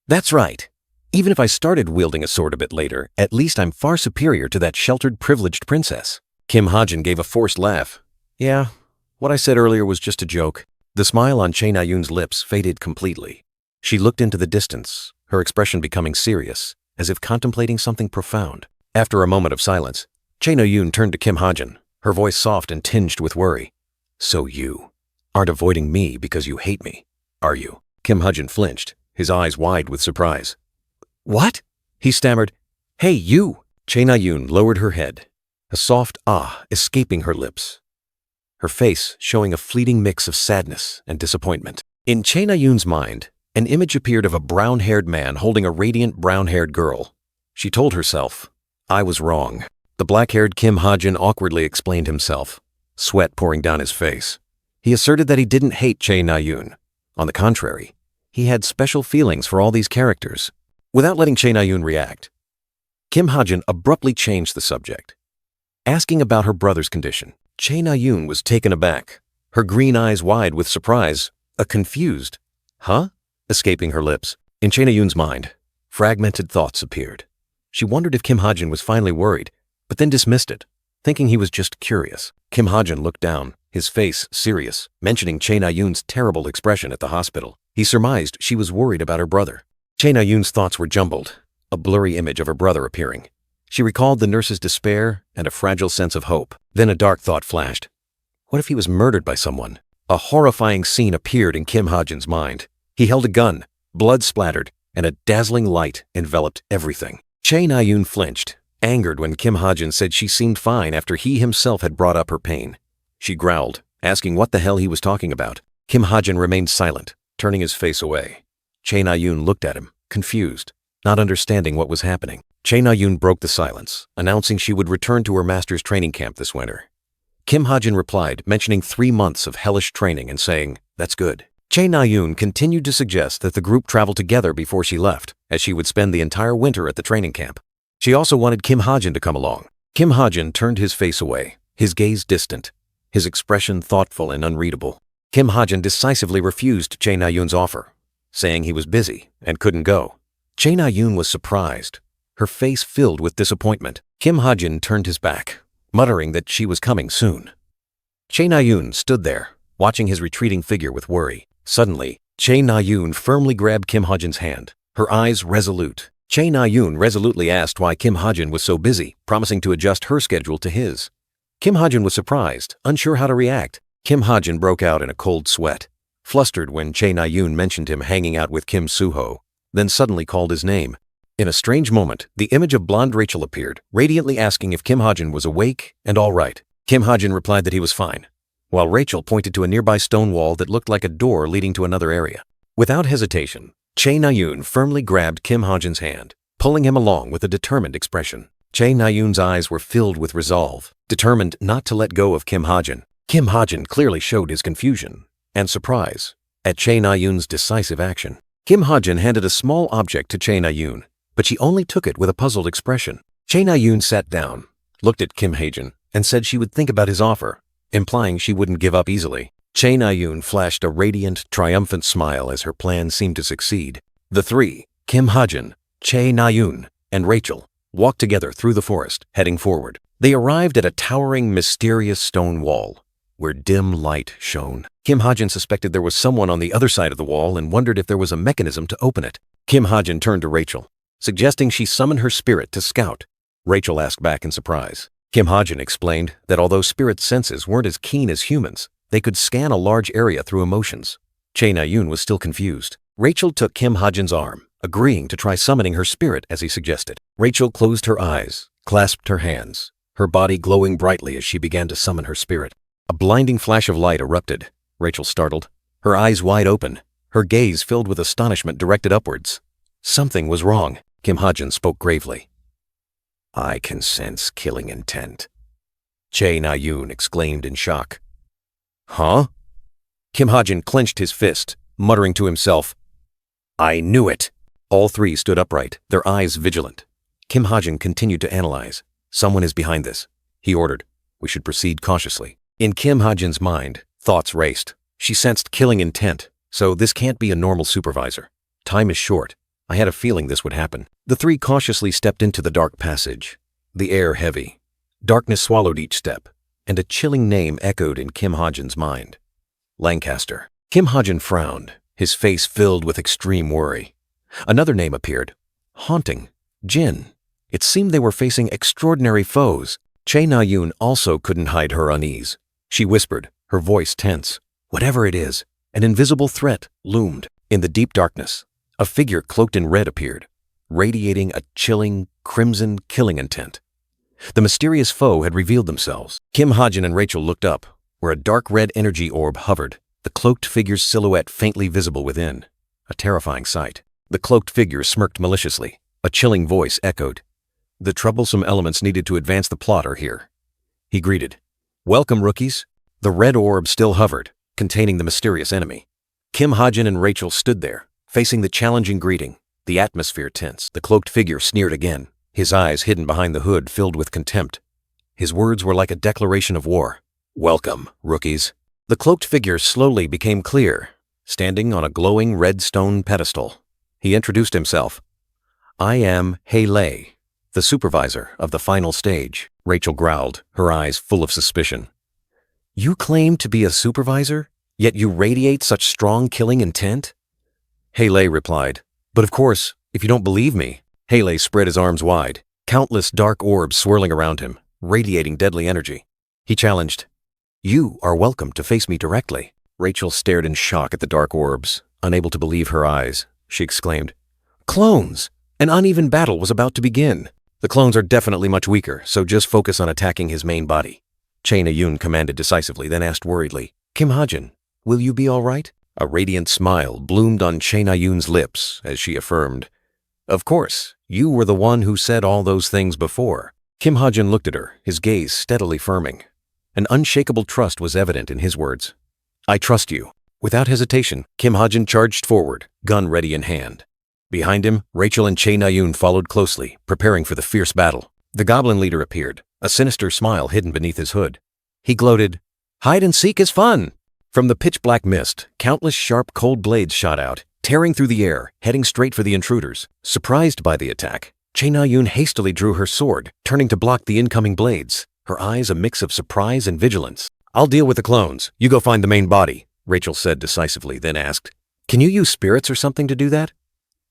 S3: "That's right. Even if I started wielding a sword a bit later, at least I'm far superior to that sheltered, privileged princess." Kim Ha-jun gave a forced laugh. "Yeah, what I said earlier was just a joke." The smile on Chae Na-yoon's lips faded completely. She looked into the distance, her expression becoming serious, as if contemplating something profound. After a moment of silence, Chae Na-yoon turned to Kim Ha-jin, her voice soft and tinged with worry. So you aren't avoiding me because you hate me, are you? Kim Ha-jin flinched, his eyes wide with surprise. What? He stammered. Hey, you! Chae Na-yoon lowered her head, a soft ah escaping her lips, her face showing a fleeting mix of sadness and disappointment. In Chae Na-yoon's mind, an image appeared of a brown-haired man holding a radiant brown-haired girl. She told herself, I was wrong. The black-haired Kim Ha-jin awkwardly explained himself, sweat pouring down his face. He asserted that he didn't hate Chae Na-yoon. On the contrary, he had special feelings for all these characters. Without letting Chae Na-yoon react, Kim Ha-jin abruptly changed the subject, asking about her brother's condition. Chae Na-yoon was taken aback, her green eyes wide with surprise, a confused, huh? Escaping her lips. In Chae Na-yoon's mind, fragmented thoughts appeared. She wondered if Kim Ha-jin was finally worried, but then dismissed it, thinking he was just curious. Kim Ha-jin looked down, his face serious, mentioning Chae Na-yoon's terrible expression at the hospital. He surmised she was worried about her brother. Chae Na-yoon's thoughts were jumbled, a blurry image of her brother appearing. She recalled the nurse's despair and a fragile sense of hope. Then a dark thought flashed. What if he was murdered by someone? A horrifying scene appeared in Kim Ha-jin's mind. He held a gun, blood splattered, and a dazzling light enveloped everything. Chae Na-yoon flinched, angered when Kim Ha-jin said she seemed fine after he himself had brought up her pain. She growled, asking what the hell he was talking about. Kim Ha-jin remained silent, turning his face away. Chae Na-yoon looked at him, confused, not understanding what was happening. Chae Na-yoon broke the silence, announcing she would return to her master's training camp this winter. Kim Ha-jin replied, mentioning 3 months of hellish training and saying, that's good. Chae Na-yoon continued to suggest that the group travel together before she left, as she would spend the entire winter at the training camp. She also wanted Kim Ha-jin to come along. Kim Ha-jin turned his face away, his gaze distant, his expression thoughtful and unreadable. Kim Ha-jin decisively refused Chae Na-yoon's offer, saying he was busy and couldn't go. Chae Na-yoon was surprised, her face filled with disappointment. Kim Ha-jin turned his back, muttering that she was coming soon. Chae Na-yoon stood there, watching his retreating figure with worry. Suddenly, Chae Na-yoon firmly grabbed Kim Ha-jin's hand, her eyes resolute. Chae Na-yoon resolutely asked why Kim Ha-jin was so busy, promising to adjust her schedule to his. Kim Ha-jin was surprised, unsure how to react. Kim Ha-jin broke out in a cold sweat, flustered when Chae Na-yoon mentioned him hanging out with Kim Soo-ho, then suddenly called his name. In a strange moment, the image of blonde Rachel appeared, radiantly asking if Kim Ha-jin was awake and all right. Kim Ha-jin replied that he was fine, while Rachel pointed to a nearby stone wall that looked like a door leading to another area. Without hesitation, Chae Na-yoon firmly grabbed Kim Ha-jin's hand, pulling him along with a determined expression. Chae Na-yoon's eyes were filled with resolve, determined not to let go of Kim Ha-jin. Kim Ha-jin clearly showed his confusion and surprise at Chae Na-yoon's decisive action. Kim Ha-jin handed a small object to Chae Na-yoon, but she only took it with a puzzled expression. Chae Na-yoon sat down, looked at Kim Ha-jin, and said she would think about his offer, implying she wouldn't give up easily. Chae Na-yoon flashed a radiant, triumphant smile as her plan seemed to succeed. The three, Kim Ha-jin, Chae Na-yoon, and Rachel, walked together through the forest, heading forward. They arrived at a towering, mysterious stone wall, where dim light shone. Kim Ha-jin suspected there was someone on the other side of the wall and wondered if there was a mechanism to open it. Kim Ha-jin turned to Rachel, suggesting she summon her spirit to scout. Rachel asked back in surprise. Kim Ha-jin explained that although spirit senses weren't as keen as humans, they could scan a large area through emotions. Chae Na-yoon was still confused. Rachel took Kim Ha-jin's arm, agreeing to try summoning her spirit as he suggested. Rachel closed her eyes, clasped her hands, her body glowing brightly as she began to summon her spirit. A blinding flash of light erupted. Rachel startled, her eyes wide open, her gaze filled with astonishment directed upwards. Something was wrong. Kim Ha-jin spoke gravely. I can sense killing intent. Chae Na-yoon exclaimed in shock. Huh? Kim Ha-jin clenched his fist, muttering to himself, I knew it. All three stood upright, their eyes vigilant. Kim Ha-jin continued to analyze. Someone is behind this, he ordered. We should proceed cautiously. In Kim Ha-jin's mind, thoughts raced. She sensed killing intent, so this can't be a normal supervisor. Time is short. I had a feeling this would happen. The three cautiously stepped into the dark passage, the air heavy. Darkness swallowed each step, and a chilling name echoed in Kim Ha-jin's mind. Lancaster.
S1: Kim Hajin frowned, his face filled with extreme worry. Another name appeared. Haunting. Jin. It seemed they were facing extraordinary foes. Che Na-yoon also couldn't hide her unease. She whispered, her voice tense. Whatever it is, an invisible threat loomed. In the deep darkness, a figure cloaked in red appeared, radiating a chilling, crimson killing intent. The mysterious foe had revealed themselves. Kim Hajin and Rachel looked up, where a dark red energy orb hovered, the cloaked figure's silhouette faintly visible within. A terrifying sight. The cloaked figure smirked maliciously. A chilling voice echoed. The troublesome elements needed to advance the plot are here. He greeted. Welcome, rookies. The red orb still hovered, containing the mysterious enemy. Kim Hajin and Rachel stood there, facing the challenging greeting, the atmosphere tense. The cloaked figure sneered again, his eyes hidden behind the hood filled with contempt. His words were like a declaration of war. Welcome, rookies. The cloaked figure slowly became clear, standing on a glowing red stone pedestal. He introduced himself. I am Hei Lei, the supervisor of the final stage. Rachel growled, her eyes full of suspicion. You claim to be a supervisor, yet you radiate such strong killing intent? Hei Lei replied, but of course, if you don't believe me. Hei Lei spread his arms wide, countless dark orbs swirling around him, radiating deadly energy. He challenged, You are welcome to face me directly. Rachel stared in shock at the dark orbs, unable to believe her eyes. She exclaimed, Clones! An uneven battle was about to begin. The clones are definitely much weaker, so just focus on attacking his main body. Che Na-yoon commanded decisively, then asked worriedly, Kim Hajin, will you be all right? A radiant smile bloomed on Che Na-yoon's lips as she affirmed, Of course, you were the one who said all those things before. Kim Hajin looked at her, his gaze steadily firming. An unshakable trust was evident in his words. I trust you. Without hesitation, Kim Hajin charged forward, gun ready in hand. Behind him, Rachel and Che Na-yoon followed closely, preparing for the fierce battle. The goblin leader appeared, a sinister smile hidden beneath his hood. He gloated, Hide and seek is fun! From the pitch-black mist, countless sharp, cold blades shot out, tearing through the air, heading straight for the intruders. Surprised by the attack, Che Na-yoon hastily drew her sword, turning to block the incoming blades, her eyes a mix of surprise and vigilance. I'll deal with the clones. You go find the main body, Rachel said decisively, then asked, Can you use spirits or something to do that?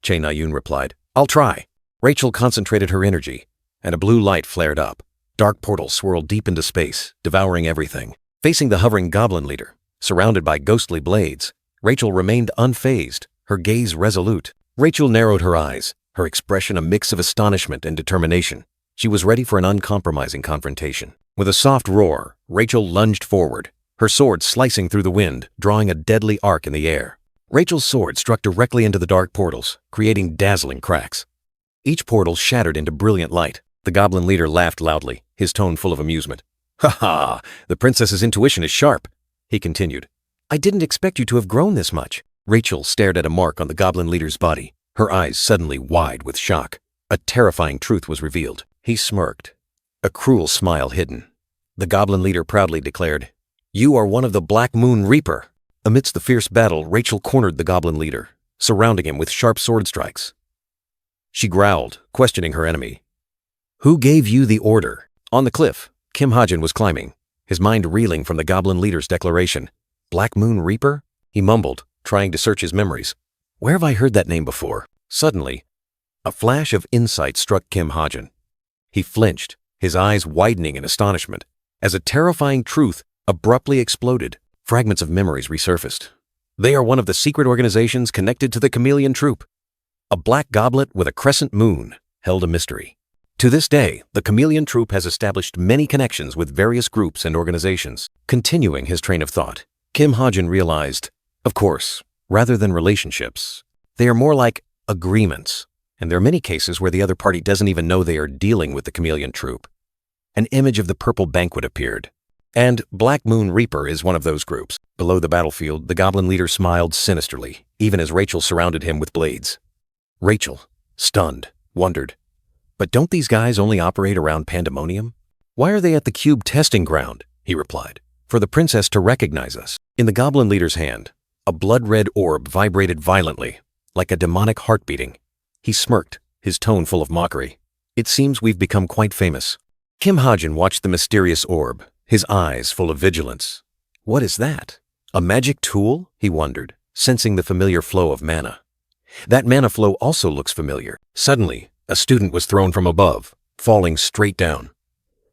S1: Che Na-yoon replied, I'll try. Rachel concentrated her energy, and a blue light flared up. Dark portals swirled deep into space, devouring everything. Facing the hovering goblin leader, surrounded by ghostly blades, Rachel remained unfazed, her gaze resolute. Rachel narrowed her eyes, her expression a mix of astonishment and determination. She was ready for an uncompromising confrontation. With a soft roar, Rachel lunged forward, her sword slicing through the wind, drawing a deadly arc in the air. Rachel's sword struck directly into the dark portals, creating dazzling cracks. Each portal shattered into brilliant light. The goblin leader laughed loudly, his tone full of amusement. Ha ha! The princess's intuition is sharp, he continued. I didn't expect you to have grown this much. Rachel stared at a mark on the goblin leader's body, her eyes suddenly wide with shock. A terrifying truth was revealed. He smirked, a cruel smile hidden. The goblin leader proudly declared, You are one of the Black Moon Reaper. Amidst the fierce battle, Rachel cornered the goblin leader, surrounding him with sharp sword strikes. She growled, questioning her enemy. Who gave you the order? On the cliff, Kim Hajin was climbing, his mind reeling from the goblin leader's declaration. Black Moon Reaper? He mumbled, trying to search his memories. Where have I heard that name before? Suddenly, a flash of insight struck Kim Hajin. He flinched, his eyes widening in astonishment, as a terrifying truth abruptly exploded. Fragments of memories resurfaced. They are one of the secret organizations connected to the Chameleon Troop. A black goblet with a crescent moon held a mystery. To this day, the Chameleon Troop has established many connections with various groups and organizations. Continuing his train of thought, Kim Hajin realized, of course, rather than relationships, they are more like agreements, and there are many cases where the other party doesn't even know they are dealing with the Chameleon Troop. An image of the purple banquet appeared. And Black Moon Reaper is one of those groups. Below the battlefield, the goblin leader smiled sinisterly, even as Rachel surrounded him with blades. Rachel, stunned, wondered, But don't these guys only operate around Pandemonium? Why are they at the cube testing ground? He replied. For the princess to recognize us. In the goblin leader's hand, a blood-red orb vibrated violently, like a demonic heart beating. He smirked, his tone full of mockery. It seems we've become quite famous. Kim Hajin watched the mysterious orb, his eyes full of vigilance. What is that? A magic tool? He wondered, sensing the familiar flow of mana. That mana flow also looks familiar. Suddenly, a student was thrown from above, falling straight down.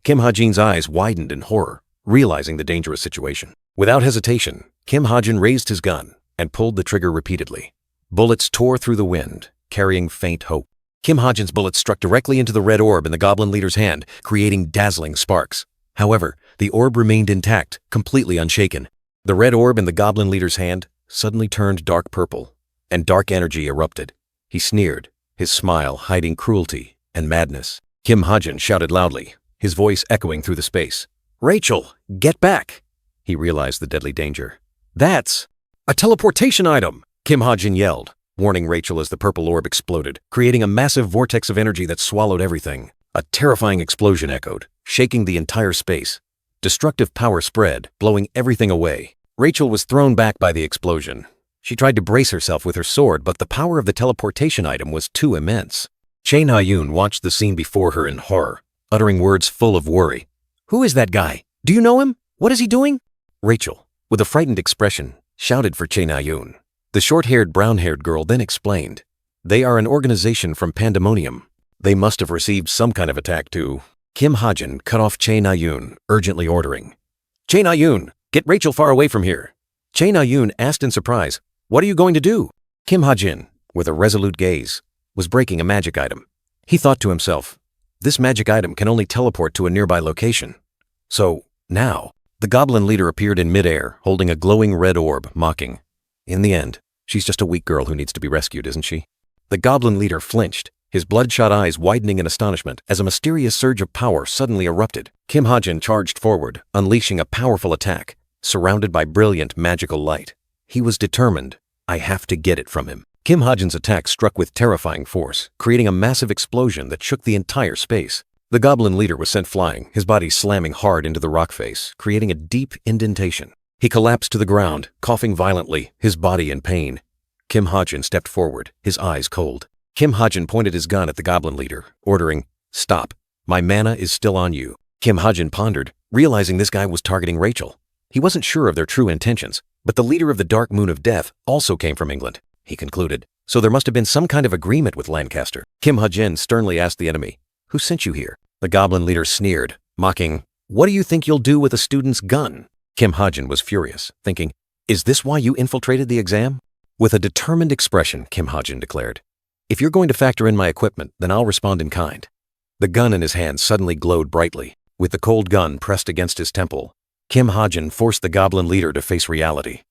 S1: Kim Ha-jin's eyes widened in horror, realizing the dangerous situation. Without hesitation, Kim Ha-jin raised his gun and pulled the trigger repeatedly. Bullets tore through the wind, carrying faint hope. Kim Ha-jin's bullets struck directly into the red orb in the goblin leader's hand, creating dazzling sparks. However, the orb remained intact, completely unshaken. The red orb in the goblin leader's hand suddenly turned dark purple, and dark energy erupted. He sneered, his smile hiding cruelty and madness. Kim Ha-jin shouted loudly, his voice echoing through the space. "Rachel, get back!" He realized the deadly danger. "That's a teleportation item!" Kim Ha-jin yelled, warning Rachel as the purple orb exploded, creating a massive vortex of energy that swallowed everything. A terrifying explosion echoed, shaking the entire space. Destructive power spread, blowing everything away. Rachel was thrown back by the explosion. She tried to brace herself with her sword, but the power of the teleportation item was too immense. Chae Na-yoon watched the scene before her in horror, uttering words full of worry. "Who is that guy? Do you know him? What is he doing?" Rachel, with a frightened expression, shouted for Chae Na-yoon. The short-haired, brown-haired girl then explained. "They are an organization from Pandemonium. They must have received some kind of attack too." Kim Ha-jin cut off Chae Na-yoon, urgently ordering. "Chae Na-yoon, get Rachel far away from here." Chae Na-yoon asked in surprise, "What are you going to do?" Kim Ha-jin, with a resolute gaze, was breaking a magic item. He thought to himself, this magic item can only teleport to a nearby location. So, now, the goblin leader appeared in midair, holding a glowing red orb, mocking. In the end, she's just a weak girl who needs to be rescued, isn't she? The goblin leader flinched, his bloodshot eyes widening in astonishment as a mysterious surge of power suddenly erupted. Kim Ha-jin charged forward, unleashing a powerful attack, surrounded by brilliant magical light. He was determined. I have to get it from him. Kim Ha-jin's attack struck with terrifying force, creating a massive explosion that shook the entire space. The goblin leader was sent flying, his body slamming hard into the rock face, creating a deep indentation. He collapsed to the ground, coughing violently, his body in pain. Kim Ha-jin stepped forward, his eyes cold. Kim Ha-jin pointed his gun at the goblin leader, ordering, "Stop. My mana is still on you." Kim Ha-jin pondered, realizing this guy was targeting Rachel. He wasn't sure of their true intentions, but the leader of the Dark Moon of Death also came from England, he concluded. So there must have been some kind of agreement with Lancaster. Kim Ha-jin sternly asked the enemy, "Who sent you here?" The goblin leader sneered, mocking, "What do you think you'll do with a student's gun?" Kim Ha-jin was furious, thinking, "Is this why you infiltrated the exam?" With a determined expression, Kim Ha-jin declared, "If you're going to factor in my equipment, then I'll respond in kind." The gun in his hand suddenly glowed brightly. With the cold gun pressed against his temple, Kim Ha-jin forced the goblin leader to face reality.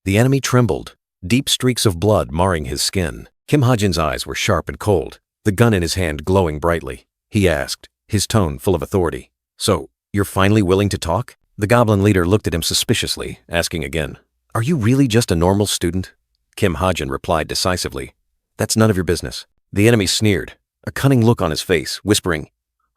S1: The enemy trembled, deep streaks of blood marring his skin. Kim Ha-jin's eyes were sharp and cold, the gun in his hand glowing brightly. He asked, his tone full of authority, "So, you're finally willing to talk?" The goblin leader looked at him suspiciously, asking again, "Are you really just a normal student?" Kim Ha-jin replied decisively, "That's none of your business." The enemy sneered, a cunning look on his face, whispering,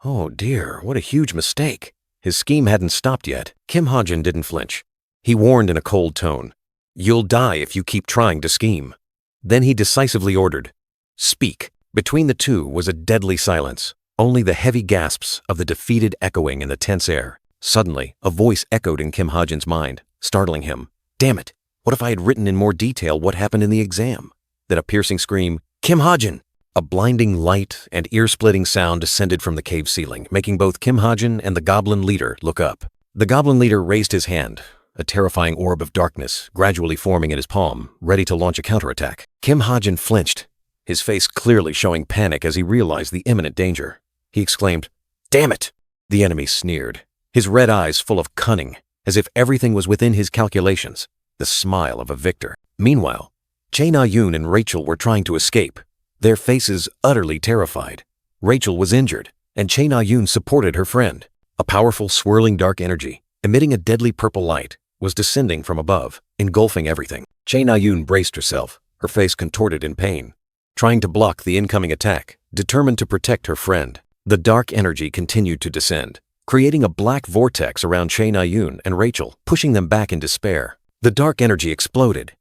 S1: "Oh dear, what a huge mistake." His scheme hadn't stopped yet. Kim Ha-jin didn't flinch. He warned in a cold tone, "You'll die if you keep trying to scheme." Then he decisively ordered, "Speak." Between the two was a deadly silence, only the heavy gasps of the defeated echoing in the tense air. Suddenly, a voice echoed in Kim Ha-jin's mind, startling him. Damn it, what if I had written in more detail what happened in the exam? Then a piercing scream, "Kim Ha-jin!" A blinding light and ear-splitting sound descended from the cave ceiling, making both Kim Ha-jin and the goblin leader look up. The goblin leader raised his hand, a terrifying orb of darkness gradually forming in his palm, ready to launch a counterattack. Kim Ha-jin flinched, his face clearly showing panic as he realized the imminent danger. He exclaimed, "Damn it!" The enemy sneered, his red eyes full of cunning, as if everything was within his calculations, the smile of a victor. Meanwhile, Chae Na-yoon and Rachel were trying to escape, their faces utterly terrified. Rachel was injured, and Chae Na-yoon supported her friend. A powerful, swirling dark energy, emitting a deadly purple light, was descending from above, engulfing everything. Chae Na-yoon braced herself, her face contorted in pain, trying to block the incoming attack, determined to protect her friend. The dark energy continued to descend, creating a black vortex around Chae Na-yoon and Rachel, pushing them back in despair. The dark energy exploded,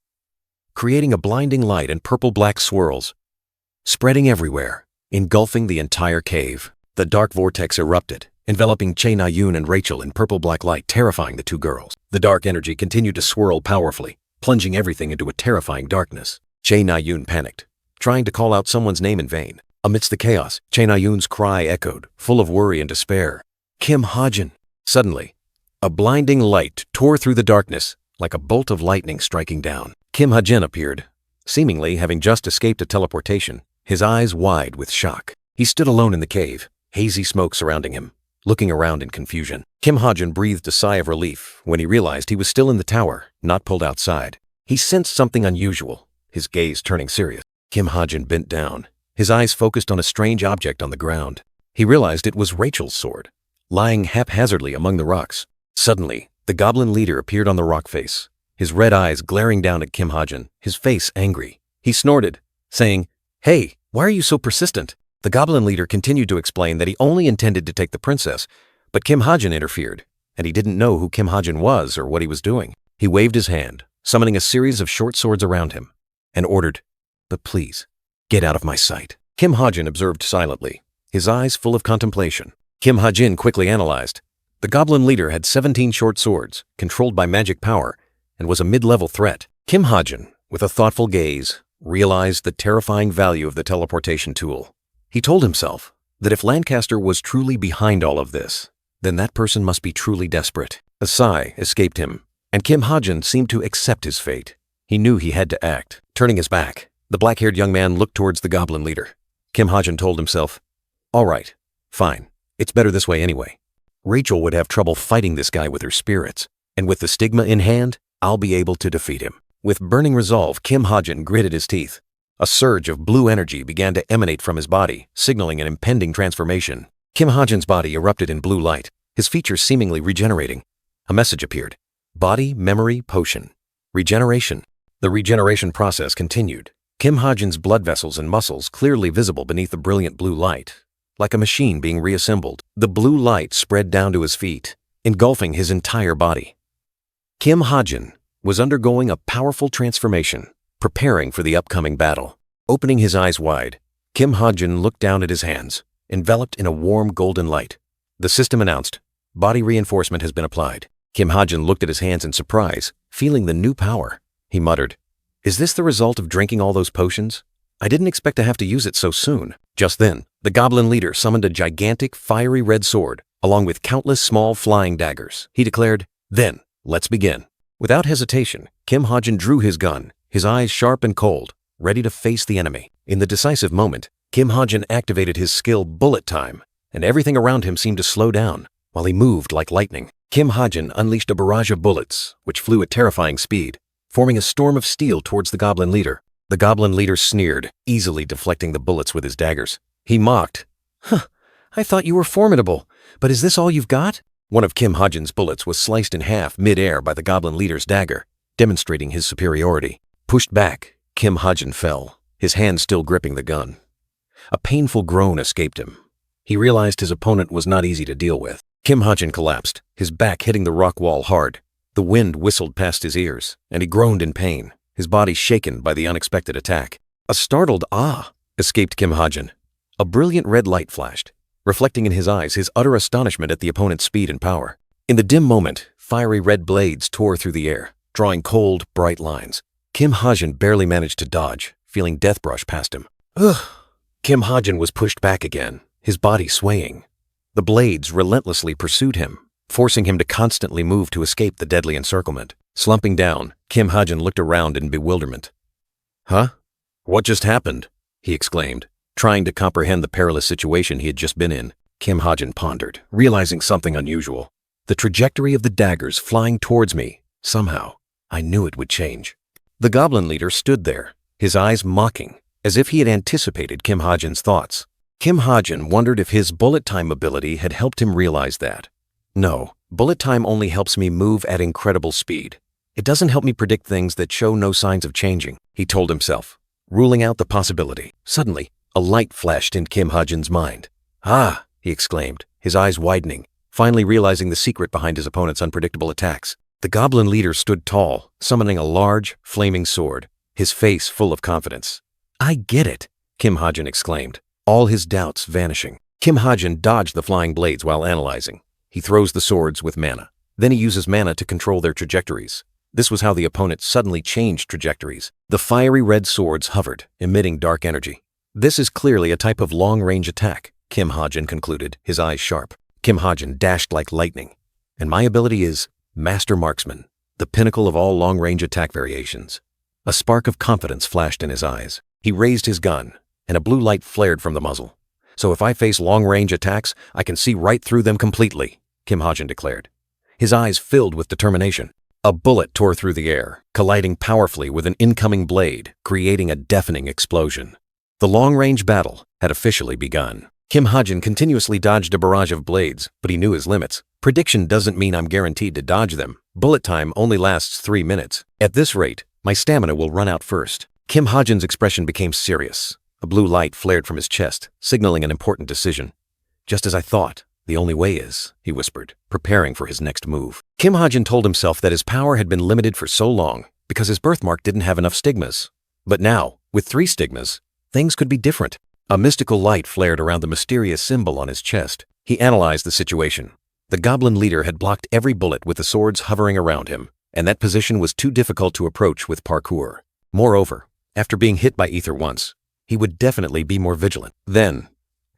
S1: creating a blinding light and purple-black swirls, spreading everywhere, engulfing the entire cave. The dark vortex erupted, enveloping Chae Na-yoon and Rachel in purple-black light, terrifying the two girls.
S3: The dark energy continued to swirl powerfully, plunging everything into a terrifying darkness. Che Na-yun panicked, trying to call out someone's name in vain. Amidst the chaos, Che Na-yun's cry echoed, full of worry and despair. Kim Ha-jin! Suddenly, a blinding light tore through the darkness, like a bolt of lightning striking down. Kim Ha-jin appeared, seemingly having just escaped a teleportation, his eyes wide with shock. He stood alone in the cave, hazy smoke surrounding him, looking around in confusion. Kim Ha-jin breathed a sigh of relief when he realized he was still in the tower, not pulled outside. He sensed something unusual, his gaze turning serious. Kim Ha-jin bent down, his eyes focused on a strange object on the ground. He realized it was Rachel's sword, lying haphazardly among the rocks. Suddenly, the goblin leader appeared on the rock face, his red eyes glaring down at Kim Ha-jin, his face angry. He snorted, saying, "Hey, why are you so persistent?" The goblin leader continued to explain that he only intended to take the princess, but Kim Ha-jin interfered, and he didn't know who Kim Ha-jin was or what he was doing. He waved his hand, summoning a series of short swords around him, and ordered, "But please, get out of my sight." Kim Ha-jin observed silently, his eyes full of contemplation. Kim Ha-jin quickly analyzed. The goblin leader had 17 short swords, controlled by magic power, and was a mid-level threat. Kim Ha-jin, with a thoughtful gaze, realized the terrifying value of the teleportation tool. He told himself that if Lancaster was truly behind all of this, then that person must be truly desperate. A sigh escaped him, and Kim Ha-jin seemed to accept his fate. He knew he had to act. Turning his back, the black-haired young man looked towards the goblin leader. Kim Ha-jin told himself, "All right, fine. It's better this way anyway. Rachel would have trouble fighting this guy with her spirits, and with the stigma in hand, I'll be able to defeat him." With burning resolve, Kim Ha-jin gritted his teeth. A surge of blue energy began to emanate from his body, signaling an impending transformation. Kim Ha-jin's body erupted in blue light, his features seemingly regenerating. A message appeared. Body Memory Potion. Regeneration. The regeneration process continued. Kim Ha-jin's blood vessels and muscles clearly visible beneath the brilliant blue light, like a machine being reassembled. The blue light spread down to his feet, engulfing his entire body. Kim Ha-jin was undergoing a powerful transformation, preparing for the upcoming battle. Opening his eyes wide, Kim Ha-jin looked down at his hands, enveloped in a warm golden light. The system announced, "Body reinforcement has been applied." Kim Ha-jin looked at his hands in surprise, feeling the new power. He muttered, "Is this the result of drinking all those potions? I didn't expect to have to use it so soon." Just then, the goblin leader summoned a gigantic, fiery red sword, along with countless small flying daggers. He declared, "Then, let's begin." Without hesitation, Kim Ha-jin drew his gun, his eyes sharp and cold, ready to face the enemy. In the decisive moment, Kim Ha-jin activated his skill Bullet Time, and everything around him seemed to slow down, while he moved like lightning. Kim Ha-jin unleashed a barrage of bullets, which flew at terrifying speed, forming a storm of steel towards the goblin leader. The goblin leader sneered, easily deflecting the bullets with his daggers. He mocked, "Huh, I thought you were formidable, but is this all you've got?" One of Kim Ha-jin's bullets was sliced in half mid-air by the goblin leader's dagger, demonstrating his superiority. Pushed back, Kim Ha-jin fell, his hand still gripping the gun. A painful groan escaped him. He realized his opponent was not easy to deal with. Kim Ha-jin collapsed, his back hitting the rock wall hard. The wind whistled past his ears, and he groaned in pain, his body shaken by the unexpected attack. A startled "ah" escaped Kim Ha-jin. A brilliant red light flashed, reflecting in his eyes his utter astonishment at the opponent's speed and power. In the dim moment, fiery red blades tore through the air, drawing cold, bright lines. Kim Ha-jin barely managed to dodge, feeling death brush past him. Ugh! Kim Ha-jin was pushed back again, his body swaying. The blades relentlessly pursued him, forcing him to constantly move to escape the deadly encirclement. Slumping down, Kim Ha-jin looked around in bewilderment. "Huh? What just happened?" he exclaimed, trying to comprehend the perilous situation he had just been in. Kim Ha-jin pondered, realizing something unusual. The trajectory of the daggers flying towards me, somehow, I knew it would change. The goblin leader stood there, his eyes mocking, as if he had anticipated Kim Ha-jin's thoughts. Kim Ha-jin wondered if his bullet time ability had helped him realize that. "No, bullet time only helps me move at incredible speed. It doesn't help me predict things that show no signs of changing," he told himself, ruling out the possibility. Suddenly, a light flashed in Kim Ha-jin's mind. "Ah!" he exclaimed, his eyes widening, finally realizing the secret behind his opponent's unpredictable attacks. The goblin leader stood tall, summoning a large, flaming sword, his face full of confidence. "I get it," Kim Ha-jin exclaimed, all his doubts vanishing. Kim Ha-jin dodged the flying blades while analyzing. He throws the swords with mana.
S1: Then he uses mana to control their trajectories. This was how the opponent suddenly changed trajectories. The fiery red swords hovered, emitting dark energy. This is clearly a type of long-range attack, Kim Ha-jin concluded, his eyes sharp. Kim Ha-jin dashed like lightning. And my ability is Master Marksman, the pinnacle of all long-range attack variations. A spark of confidence flashed in his eyes. He raised his gun, and a blue light flared from the muzzle. So if I face long-range attacks, I can see right through them completely, Kim Ha-jin declared. His eyes filled with determination. A bullet tore through the air, colliding powerfully with an incoming blade, creating a deafening explosion. The long-range battle had officially begun. Kim Ha-jin continuously dodged a barrage of blades, but he knew his limits. Prediction doesn't mean I'm guaranteed to dodge them. Bullet time only lasts 3 minutes. At this rate, my stamina will run out first. Kim Ha-jin's expression became serious. A blue light flared from his chest, signaling an important decision. Just as I thought. The only way is, he whispered, preparing for his next move. Kim Ha-jin told himself that his power had been limited for so long because his birthmark didn't have enough stigmas. But now, with 3 stigmas, things could be different. A mystical light flared around the mysterious symbol on his chest. He analyzed the situation. The goblin leader had blocked every bullet with the swords hovering around him, and that position was too difficult to approach with parkour. Moreover, after being hit by ether once, he would definitely be more vigilant. Then,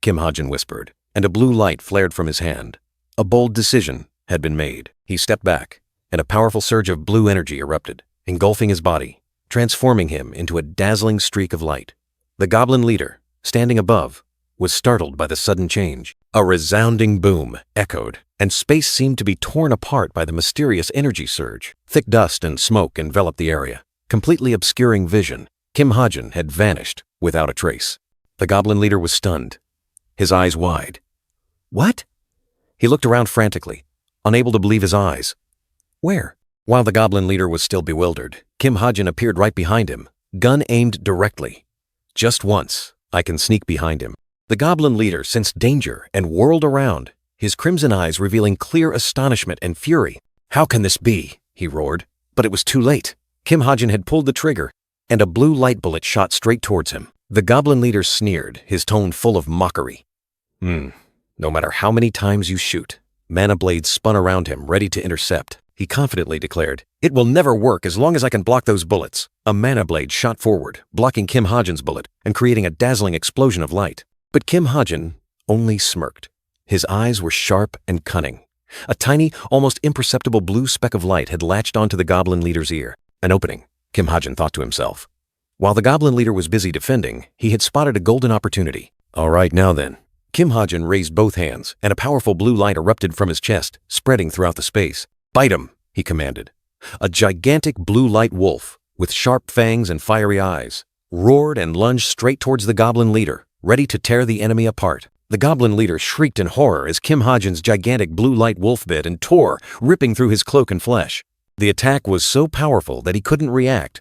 S1: Kim Ha-jin whispered, and a blue light flared from his hand. A bold decision had been made. He stepped back, and a powerful surge of blue energy erupted, engulfing his body, transforming him into a dazzling streak of light. The goblin leader, standing above, was startled by the sudden change. A resounding boom echoed, and space seemed to be torn apart by the mysterious energy surge. Thick dust and smoke enveloped the area, completely obscuring vision. Kim Ha-jin had vanished without a trace. The goblin leader was stunned, his eyes wide. What? He looked around frantically, unable to believe his eyes. Where? While the goblin leader was still bewildered, Kim Ha-jin appeared right behind him, gun aimed directly. Just once, I can sneak behind him. The goblin leader sensed danger and whirled around, his crimson eyes revealing clear astonishment and fury. How can this be? He roared. But it was too late. Kim Ha-jin had pulled the trigger, and a blue light bullet shot straight towards him. The goblin leader sneered, his tone full of mockery. No matter how many times you shoot. Mana blades spun around him, ready to intercept. He confidently declared, "It will never work as long as I can block those bullets." A mana blade shot forward, blocking Kim Ha-jin's bullet and creating a dazzling explosion of light. But Kim Ha-jin only smirked. His eyes were sharp and cunning. A tiny, almost imperceptible blue speck of light had latched onto the goblin leader's ear. An opening, Kim Ha-jin thought to himself. While the goblin leader was busy defending, he had spotted a golden opportunity. All right, now then. Kim Ha-jin raised both hands, and a powerful blue light erupted from his chest, spreading throughout the space. "Bite him," he commanded. A gigantic blue light wolf, with sharp fangs and fiery eyes, roared and lunged straight towards the goblin leader, ready to tear the enemy apart. The goblin leader shrieked in horror as Kim Ha-jin's gigantic blue light wolf bit and tore, ripping through his cloak and flesh. The attack was so powerful that he couldn't react,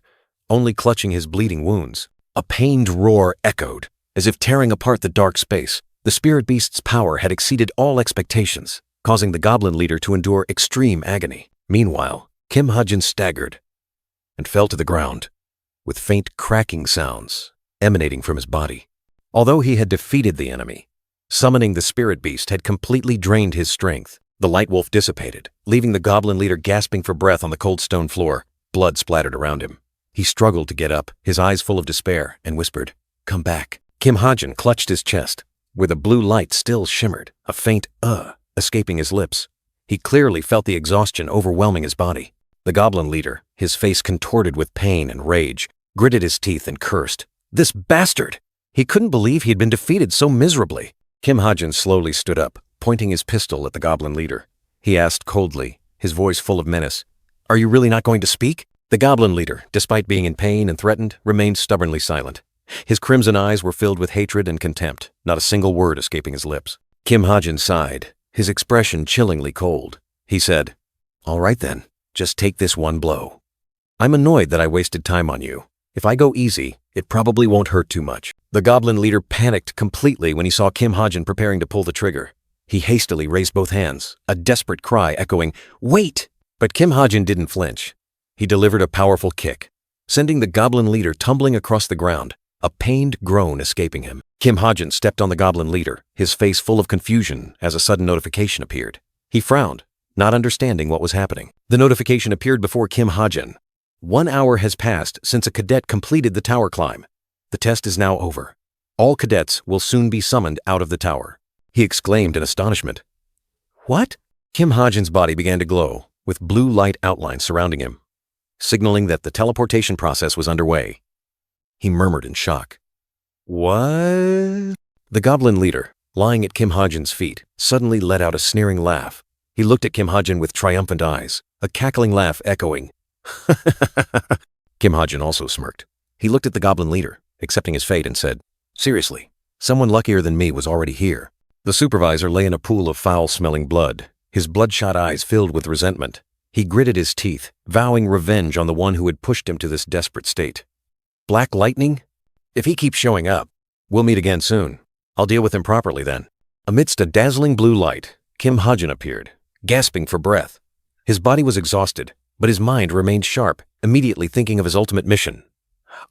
S1: only clutching his bleeding wounds. A pained roar echoed, as if tearing apart the dark space. The spirit beast's power had exceeded all expectations, causing the goblin leader to endure extreme agony. Meanwhile, Kim Ha-jin staggered and fell to the ground, with faint cracking sounds emanating from his body. Although he had defeated the enemy, summoning the spirit beast had completely drained his strength. The light wolf dissipated, leaving the goblin leader gasping for breath on the cold stone floor. Blood splattered around him. He struggled to get up, his eyes full of despair, and whispered, "Come back." Kim Ha-jin clutched his chest, where the blue light still shimmered, a faint escaping his lips. He clearly felt the exhaustion overwhelming his body. The goblin leader, his face contorted with pain and rage, gritted his teeth and cursed. This bastard! He couldn't believe he had been defeated so miserably. Kim Ha-jin slowly stood up, pointing his pistol at the goblin leader. He asked coldly, his voice full of menace, "Are you really not going to speak?" The goblin leader, despite being in pain and threatened, remained stubbornly silent. His crimson eyes were filled with hatred and contempt, not a single word escaping his lips. Kim Ha-jin sighed, his expression chillingly cold. He said, "All right then, just take this one blow. I'm annoyed that I wasted time on you. If I go easy, it probably won't hurt too much." The goblin leader panicked completely when he saw Kim Ha-jin preparing to pull the trigger. He hastily raised both hands, a desperate cry echoing, "Wait!" But Kim Ha-jin didn't flinch. He delivered a powerful kick, sending the goblin leader tumbling across the ground, a pained groan escaping him. Kim Ha-jin stepped on the goblin leader, his face full of confusion as a sudden notification appeared. He frowned, not understanding what was happening. The notification appeared before Kim Ha-jin. 1 hour has passed since a cadet completed the tower climb. The test is now over. All cadets will soon be summoned out of the tower. He exclaimed in astonishment. What? Kim Ha-jin's body began to glow, with blue light outlines surrounding him, signaling that the teleportation process was underway. He murmured in shock. What? The goblin leader, lying at Kim Ha-jin's feet, suddenly let out a sneering laugh. He looked at Kim Ha-jin with triumphant eyes, a cackling laugh echoing. Kim Ha-jin also smirked. He looked at the goblin leader, accepting his fate, and said, Seriously, someone luckier than me was already here. The supervisor lay in a pool of foul-smelling blood, his bloodshot eyes filled with resentment. He gritted his teeth, vowing revenge on the one who had pushed him to this desperate state. Black lightning? If he keeps showing up, we'll meet again soon. I'll deal with him properly then. Amidst a dazzling blue light, Kim Ha-jin appeared, gasping for breath. His body was exhausted, but his mind remained sharp, immediately thinking of his ultimate mission.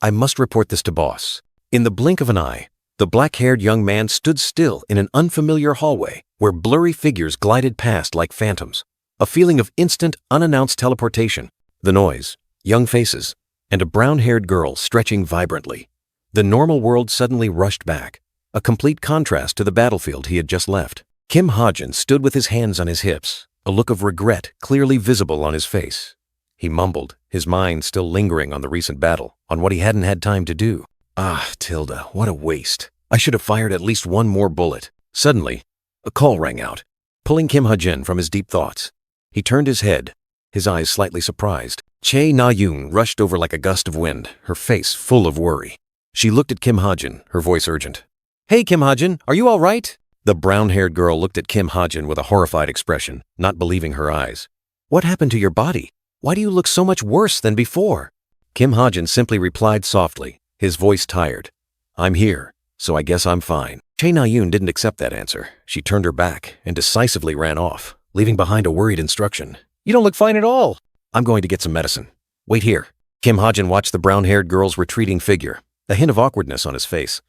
S1: I must report this to boss. In the blink of an eye, the black-haired young man stood still in an unfamiliar hallway where blurry figures glided past like phantoms. A feeling of instant, unannounced teleportation, the noise, young faces, and a brown-haired girl stretching vibrantly. The normal world suddenly rushed back, a complete contrast to the battlefield he had just left. Kim Ha-jin stood with his hands on his hips, a look of regret clearly visible on his face. He mumbled, his mind still lingering on the recent battle, on what he hadn't had time to do. Ah, Tilda, what a waste. I should have fired at least one more bullet. Suddenly, a call rang out, pulling Kim Ha-jin from his deep thoughts. He turned his head, his eyes slightly surprised. Chae Na-yoon rushed over like a gust of wind, her face full of worry. She looked at Kim Ha-jin, her voice urgent. Hey, Kim Ha-jin, are you all right? The brown-haired girl looked at Kim Ha-jin with a horrified expression, not believing her eyes. What happened to your body? Why do you look so much worse than before? Kim Ha-jin simply replied softly, his voice tired. I'm here, so I guess I'm fine. Chae Na-yoon didn't accept that answer. She turned her back and decisively ran off, leaving behind a worried instruction. You don't look fine at all. I'm going to get some medicine. Wait here. Kim Ha-jin watched the brown-haired girl's retreating figure, a hint of awkwardness on his face.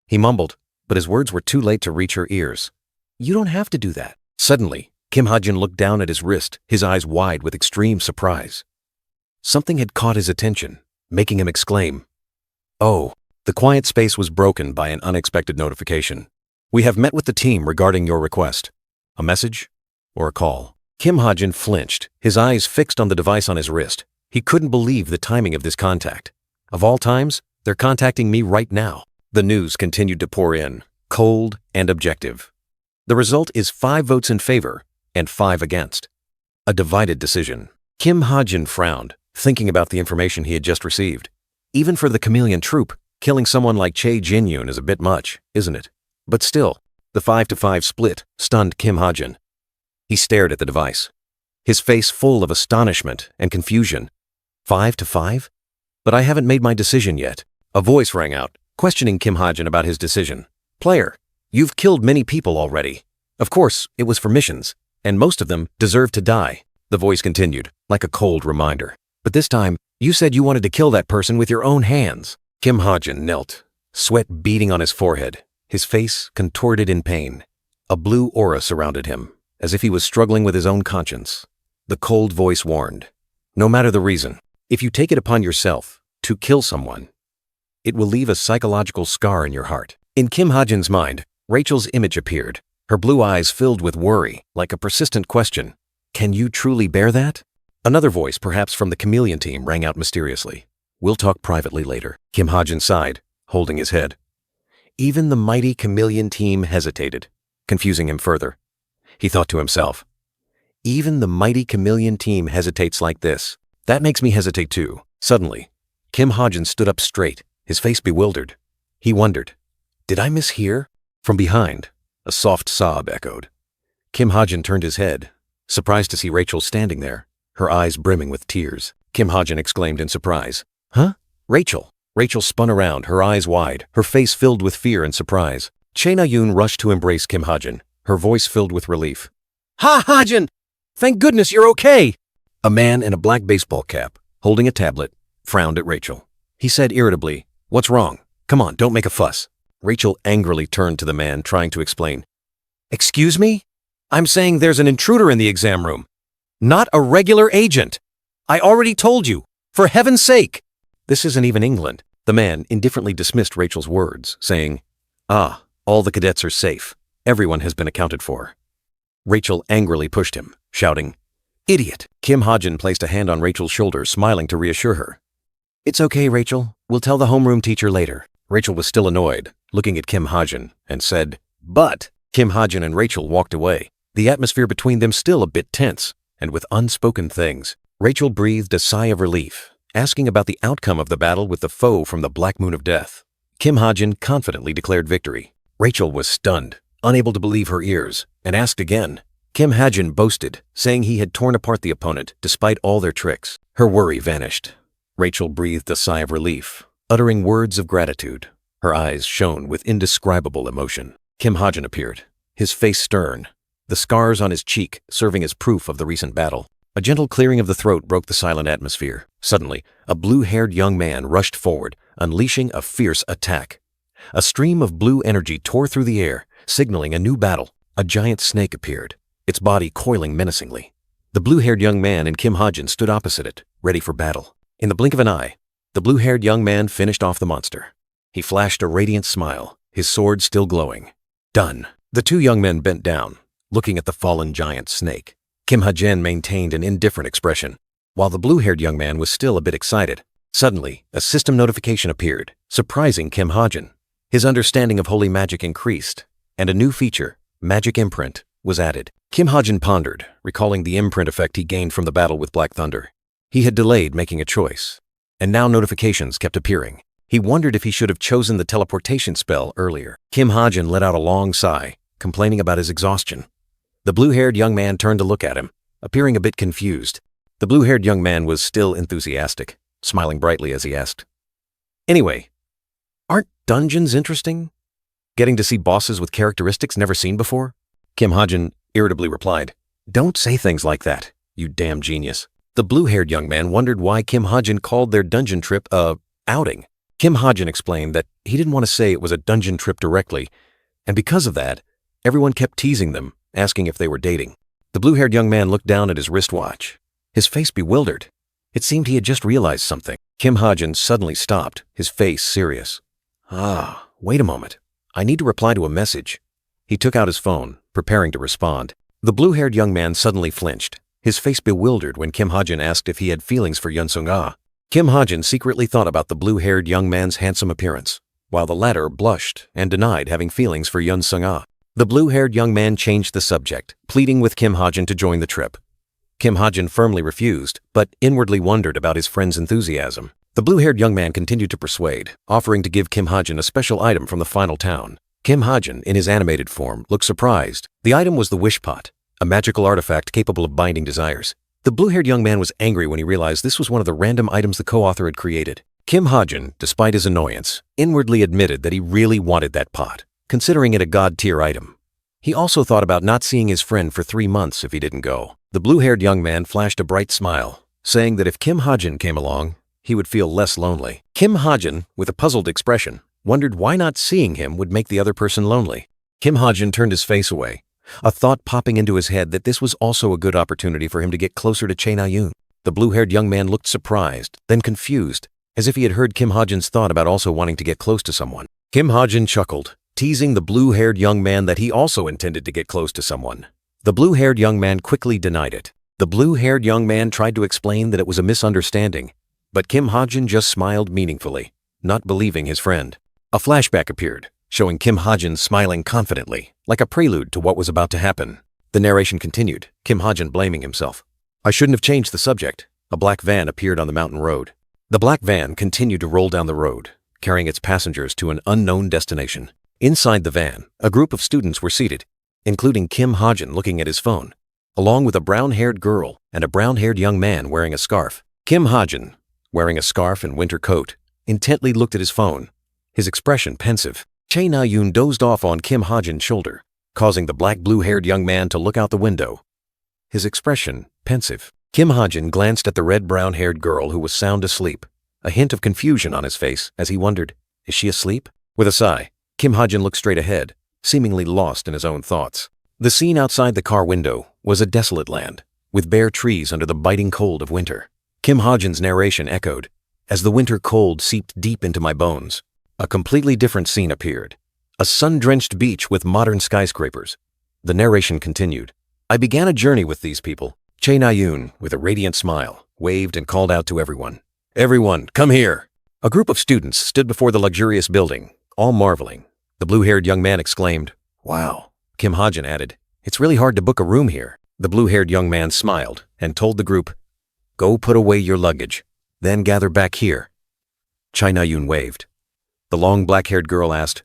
S1: He mumbled, but his words were too late to reach her ears. You don't have to do that. Suddenly, Kim Ha-jin looked down at his wrist, his eyes wide with extreme surprise. Something had caught his attention, making him exclaim. Oh, the quiet space was broken by an unexpected notification. We have met with the team regarding your request. A message or a call? Kim Ha-jin flinched, his eyes fixed on the device on his wrist. He couldn't believe the timing of this contact. Of all times, they're contacting me right now. The news continued to pour in, cold and objective. The result is 5 votes in favor and 5 against. A divided decision. Kim Ha-jin frowned, thinking about the information he had just received. Even for the chameleon troop, killing someone like Chae Jin-yoon is a bit much, isn't it? But still, the 5-5 split stunned Kim Ha-jin. He stared at the device, his face full of astonishment and confusion. 5-5? But I haven't made my decision yet. A voice rang out, questioning Kim Ha-jin about his decision. Player, you've killed many people already. Of course, it was for missions, and most of them deserve to die. The voice continued, like a cold reminder. But this time, you said you wanted to kill that person with your own hands. Kim Ha-jin knelt, sweat beading on his forehead, his face contorted in pain. A blue aura surrounded him, as if he was struggling with his own conscience. The cold voice warned, no matter the reason, if you take it upon yourself to kill someone, it will leave a psychological scar in your heart. In Kim Ha-jin's mind, Rachel's image appeared, her blue eyes filled with worry, like a persistent question. Can you truly bear that? Another voice, perhaps from the chameleon team, rang out mysteriously. We'll talk privately later. Kim Ha-jin sighed, holding his head. Even the mighty chameleon team hesitated, confusing him further. He thought to himself, even the mighty chameleon team hesitates like this. That makes me hesitate too. Suddenly, Kim Ha-jin stood up straight, his face bewildered. He wondered, did I mishear? From behind, a soft sob echoed. Kim Ha-jin turned his head, surprised to see Rachel standing there, her eyes brimming with tears. Kim Ha-jin exclaimed in surprise. Huh? Rachel? Rachel spun around, her eyes wide, her face filled with fear and surprise. Chae Na-yoon rushed to embrace Kim Ha-jin, her voice filled with relief. Ha-jin! Thank goodness you're okay! A man in a black baseball cap, holding a tablet, frowned at Rachel. He said irritably, What's wrong? Come on, don't make a fuss. Rachel angrily turned to the man, trying to explain. Excuse me? I'm saying there's an intruder in the exam room.
S2: Not a regular agent. I already told you. For heaven's sake.
S3: This isn't even England. The man indifferently dismissed Rachel's words, saying, "Ah, all the cadets are safe. Everyone has been accounted for." Rachel angrily pushed him, shouting, "Idiot!" Kim Ha-jin placed a hand on Rachel's shoulder, smiling to reassure her. "It's okay, Rachel. We'll tell the homeroom teacher later." Rachel was still annoyed, looking at Kim Ha-jin, and said, "But." Kim Ha-jin and Rachel walked away, the atmosphere between them still a bit tense, and with unspoken things. Rachel breathed a sigh of relief, asking about the outcome of the battle with the foe from the Black Moon of Death. Kim Ha-jin confidently declared victory. Rachel was stunned, unable to believe her ears, and asked again. Kim Ha-jin boasted, saying he had torn apart the opponent despite all their tricks. Her worry vanished. Rachel breathed a sigh of relief, uttering words of gratitude. Her eyes shone with indescribable emotion. Kim Ha-jin appeared, his face stern, the scars on his cheek serving as proof of the recent battle. A gentle clearing of the throat broke the silent atmosphere. Suddenly, a blue-haired young man rushed forward, unleashing a fierce attack. A stream of blue energy tore through the air, signaling a new battle. A giant snake appeared, its body coiling menacingly. The blue-haired young man and Kim Ha-jin stood opposite it, ready for battle. In the blink of an eye, the blue-haired young man finished off the monster. He flashed a radiant smile, his sword still glowing. Done. The two young men bent down, looking at the fallen giant snake. Kim Ha-jin maintained an indifferent expression, while the blue-haired young man was still a bit excited. Suddenly, a system notification appeared, surprising Kim Ha-jin. His understanding of holy magic increased, and a new feature, Magic Imprint, was added. Kim Ha-jin pondered, recalling the imprint effect he gained from the battle with Black Thunder. He had delayed making a choice, and now notifications kept appearing. He wondered if he should have chosen the teleportation spell earlier. Kim Ha-jin let out a long sigh, complaining about his exhaustion. The blue-haired young man turned to look at him, appearing a bit confused. The blue-haired young man was still enthusiastic, smiling brightly as he asked, "Anyway, aren't dungeons interesting? Getting to see bosses with characteristics never seen before?" Kim Ha-jin irritably replied, "Don't say things like that, you damn genius." The blue-haired young man wondered why Kim Ha-jin called their dungeon trip a outing. Kim Ha-jin explained that he didn't want to say it was a dungeon trip directly, and because of that, everyone kept teasing them, asking if they were dating. The blue-haired young man looked down at his wristwatch, his face bewildered. It seemed he had just realized something. Kim Ha-jin suddenly stopped, his face serious. Wait a moment. I need to reply to a message." He took out his phone, preparing to respond. The blue-haired young man suddenly flinched, his face bewildered when Kim Ha-jin asked if he had feelings for Yun Sung-ah. Kim Ha-jin secretly thought about the blue-haired young man's handsome appearance, while the latter blushed and denied having feelings for Yun Sung-ah. The blue-haired young man changed the subject, pleading with Kim Ha-jin to join the trip. Kim Ha-jin firmly refused, but inwardly wondered about his friend's enthusiasm. The blue-haired young man continued to persuade, offering to give Kim Ha-jin a special item from the final town. Kim Ha-jin, in his animated form, looked surprised. The item was the wish pot, a magical artifact capable of binding desires. The blue-haired young man was angry when he realized this was one of the random items the co-author had created. Kim Ha-jin, despite his annoyance, inwardly admitted that he really wanted that pot, considering it a god-tier item. He also thought about not seeing his friend for 3 months if he didn't go. The blue-haired young man flashed a bright smile, saying that if Kim Ha-jin came along, he would feel less lonely. Kim Ha-jin, with a puzzled expression, wondered why not seeing him would make the other person lonely. Kim Ha-jin turned his face away, a thought popping into his head that this was also a good opportunity for him to get closer to Chae Na-yoon. The blue-haired young man looked surprised, then confused, as if he had heard Kim Ha-jin's thought about also wanting to get close to someone. Kim Ha-jin chuckled, teasing the blue-haired young man that he also intended to get close to someone. The blue-haired young man quickly denied it. The blue-haired young man tried to explain that it was a misunderstanding, but Kim Ha-jin just smiled meaningfully, not believing his friend. A flashback appeared, showing Kim Ha-jin smiling confidently, like a prelude to what was about to happen. The narration continued, Kim Ha-jin blaming himself. "I shouldn't have changed the subject." A black van appeared on the mountain road. The black van continued to roll down the road, carrying its passengers to an unknown destination. Inside the van, a group of students were seated, including Kim Ha-jin looking at his phone, along with a brown-haired girl and a brown-haired young man wearing a scarf. Kim Ha-jin, wearing a scarf and winter coat, intently looked at his phone, his expression pensive. Chae Na-yoon dozed off on Kim Ha-jin's shoulder, causing the black blue-haired young man to look out the window, his expression pensive. Kim Ha-jin glanced at the red brown-haired girl who was sound asleep, a hint of confusion on his face as he wondered, is she asleep? With a sigh, Kim Ha-jin looked straight ahead, seemingly lost in his own thoughts. The scene outside the car window was a desolate land,
S1: with bare trees under the biting cold of winter. Kim Ha-jin's narration echoed. As the winter cold seeped deep into my bones, a completely different scene appeared. A sun-drenched beach with modern skyscrapers. The narration continued. I began a journey with these people. Chae Na-yoon, with a radiant smile, waved and called out to everyone. Everyone, come here! A group of students stood before the luxurious building, all marveling. The blue-haired young man exclaimed, Wow. Kim Ha-jin added, It's really hard to book a room here. The blue-haired young man smiled and told the group, Go put away your luggage, then gather back here. Chae Na-yoon waved. The long black-haired girl asked,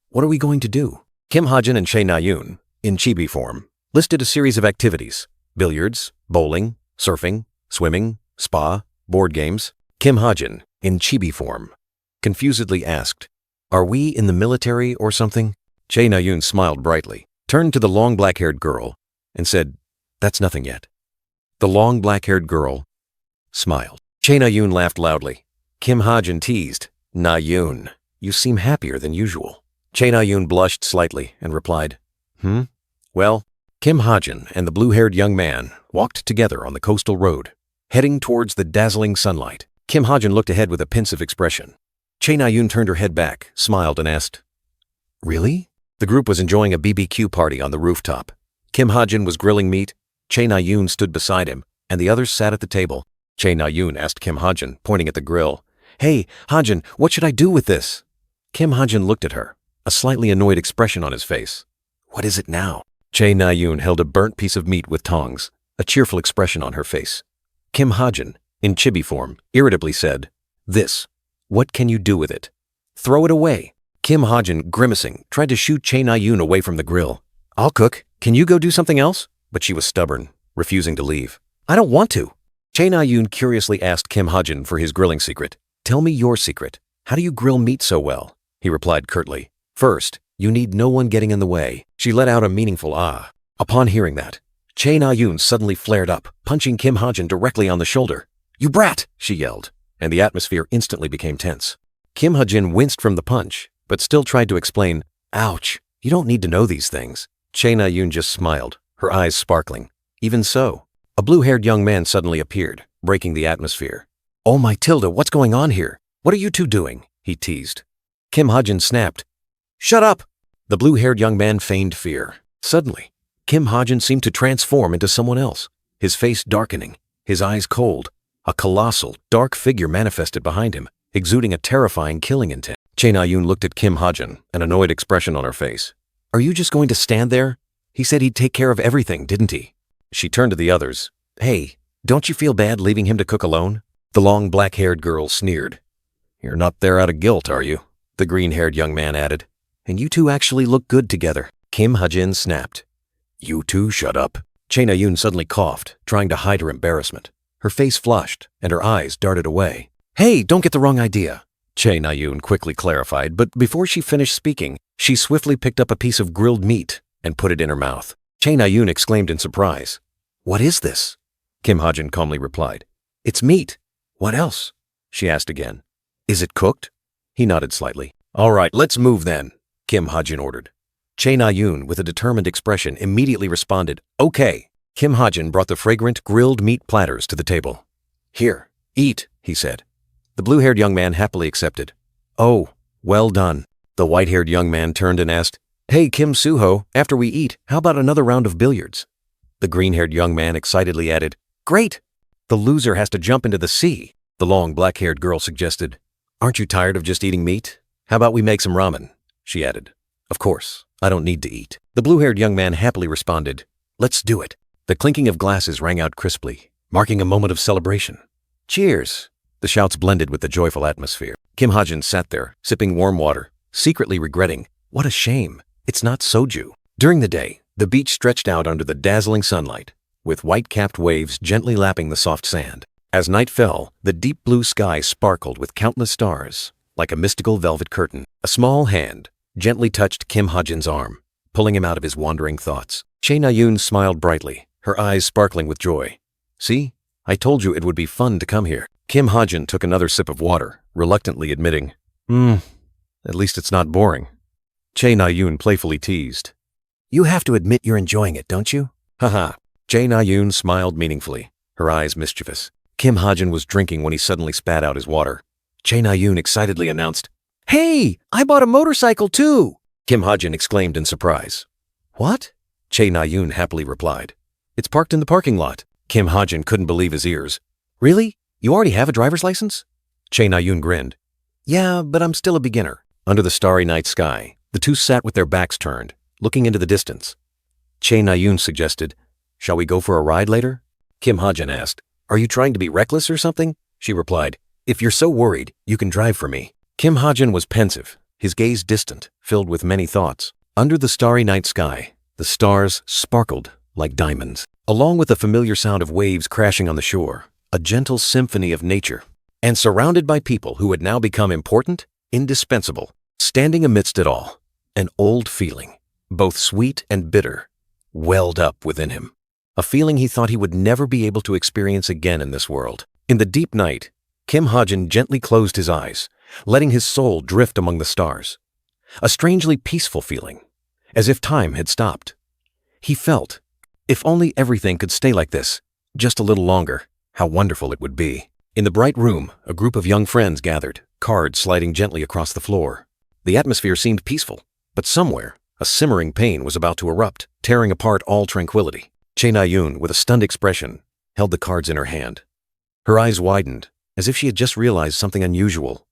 S1: What are we going to do? Kim Ha-jin and Chae Na-yoon, in chibi form, listed a series of activities: billiards, bowling, surfing, swimming, spa, board games. Kim Ha-jin, in chibi form, confusedly asked, Are we in the military or something? Chae Na-yoon smiled brightly, turned to the long black-haired girl, and said, That's nothing yet. The long black-haired girl smiled. Chae Na-yoon laughed loudly. Kim Ha-jin teased, Na-yoon, you seem happier than usual. Chae Na-yoon blushed slightly and replied, Well, Kim Ha-jin and the blue-haired young man walked together on the coastal road, heading towards the dazzling sunlight. Kim Ha-jin looked ahead with a pensive expression. Chae Na-yoon turned her head back, smiled, and asked, Really? The group was enjoying a BBQ party on the rooftop. Kim Ha-jin was grilling meat, Chae Na-yoon stood beside him, and the others sat at the table. Chae Na-yoon asked Kim Ha-jin, pointing at the grill, Hey, Ha-jin, what should I do with this? Kim Ha-jin looked at her, a slightly annoyed expression on his face. What is it now? Chae Na-yoon held a burnt piece of meat with tongs, a cheerful expression on her face. Kim Ha-jin, in chibi form, irritably said, This. What can you do with it? Throw it away. Kim Ha-jin, grimacing, tried to shoo Chae Na-yoon away from the grill. I'll cook. Can you go do something else? But she was stubborn, refusing to leave. I don't want to. Chae Na-yoon curiously asked Kim Ha-jin for his grilling secret. Tell me your secret. How do you grill meat so well? He replied curtly. First, you need no one getting in the way. She let out a meaningful ah. Upon hearing that, Chae Na-yoon suddenly flared up, punching Kim Ha-jin directly on the shoulder. You brat, she yelled, and the atmosphere instantly became tense. Kim Ha-jin winced from the punch, but still tried to explain, Ouch, you don't need to know these things. Chae Na-yoon just smiled, her eyes sparkling. Even so, a blue-haired young man suddenly appeared, breaking the atmosphere. Oh my Tilda, what's going on here? What are you two doing? He teased. Kim Ha-jin snapped. Shut up! The blue-haired young man feigned fear. Suddenly, Kim Ha-jin seemed to transform into someone else, his face darkening, his eyes cold. A colossal, dark figure manifested behind him, exuding a terrifying killing intent. Chae Na-yoon looked at Kim Ha-jin, an annoyed expression on her face. Are you just going to stand there? He said he'd take care of everything, didn't he? She turned to the others. Hey, don't you feel bad leaving him to cook alone? The long black-haired girl sneered. You're not there out of guilt, are you? The green-haired young man added. And you two actually look good together. Kim Ha-jin snapped. You two shut up. Chae Na-yoon suddenly coughed, trying to hide her embarrassment. Her face flushed, and her eyes darted away. Hey, don't get the wrong idea, Chae Na-yoon quickly clarified, but before she finished speaking, she swiftly picked up a piece of grilled meat and put it in her mouth. Chae Na-yoon exclaimed in surprise. What is this? Kim Ha-jin calmly replied. It's meat. What else? She asked again. Is it cooked? He nodded slightly. All right, let's move then, Kim Ha-jin ordered. Chae Na-yoon, with a determined expression, immediately responded, Okay. Kim Ha-jin brought the fragrant grilled meat platters to the table. Here, eat, he said. The blue-haired young man happily accepted. Oh, well done. The white-haired young man turned and asked, Hey, Kim Soo-ho, after we eat, how about another round of billiards? The green-haired young man excitedly added, Great! The loser has to jump into the sea, the long black-haired girl suggested. Aren't you tired of just eating meat? How about we make some ramen? She added. Of course, I don't need to eat. The blue-haired young man happily responded, Let's do it. The clinking of glasses rang out crisply, marking a moment of celebration. Cheers! The shouts blended with the joyful atmosphere. Kim Ha-jin sat there, sipping warm water, secretly regretting, what a shame, it's not soju. During the day, the beach stretched out under the dazzling sunlight, with white-capped waves gently lapping the soft sand. As night fell, the deep blue sky sparkled with countless stars, like a mystical velvet curtain. A small hand gently touched Kim Ha-jin's arm, pulling him out of his wandering thoughts. Chae Na-yoon smiled brightly, her eyes sparkling with joy. See, I told you it would be fun to come here. Kim Ha-jin took another sip of water, reluctantly admitting, at least it's not boring. Chae Na-yoon playfully teased. You have to admit you're enjoying it, don't you? Haha. Chae
S3: Chae Na-yoon smiled meaningfully, her eyes mischievous. Kim Ha-jin was drinking when he suddenly spat out his water. Chae Na-yoon excitedly announced,
S2: Hey, I bought a motorcycle too!
S3: Kim Ha-jin exclaimed in surprise.
S2: What?
S3: Chae Na-yoon happily replied, It's parked in the parking lot. Kim Ha-jin couldn't believe his ears. Really? You already have a driver's license? Chae Na-yoon grinned. Yeah, but I'm still a beginner. Under the starry night sky, the two sat with their backs turned, looking into the distance. Chae Na-yoon suggested, Shall we go for a ride later? Kim Ha-jin asked, Are you trying to be reckless or something? She replied, If you're so worried, you can drive for me. Kim Ha-jin was pensive, his gaze distant, filled with many thoughts. Under the starry night sky, the stars sparkled like diamonds. Along with the familiar sound of waves crashing on the shore, a gentle symphony of nature. And surrounded by people who had now become important, indispensable, standing amidst it all, an old feeling, both sweet and bitter, welled up within him. A feeling he thought he would never be able to experience again in this world. In the deep night, Kim Ha-jin gently closed his eyes, letting his soul drift among the stars. A strangely peaceful feeling, as if time had stopped. He felt, if only everything could stay like this, just a little longer, how wonderful it would be. In the bright room, a group of young friends gathered, cards sliding gently across the floor. The atmosphere seemed peaceful, but somewhere, a simmering pain was about to erupt, tearing apart all tranquility. Chae Na-yoon, with a stunned expression, held the cards in her hand. Her eyes widened, as if she had just realized something unusual,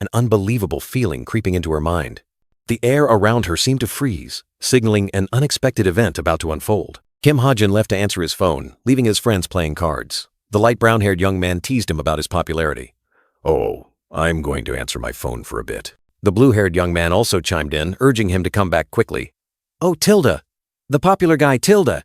S3: an unbelievable feeling creeping into her mind. The air around her seemed to freeze, signaling an unexpected event about to unfold. Kim Ha-jin left to answer his phone, leaving his friends playing cards. The light brown-haired young man teased him about his popularity. Oh, I'm going to answer my phone for a bit. The blue-haired young man also chimed in, urging him to come back quickly.
S2: Oh, Tilda! The popular guy Tilda!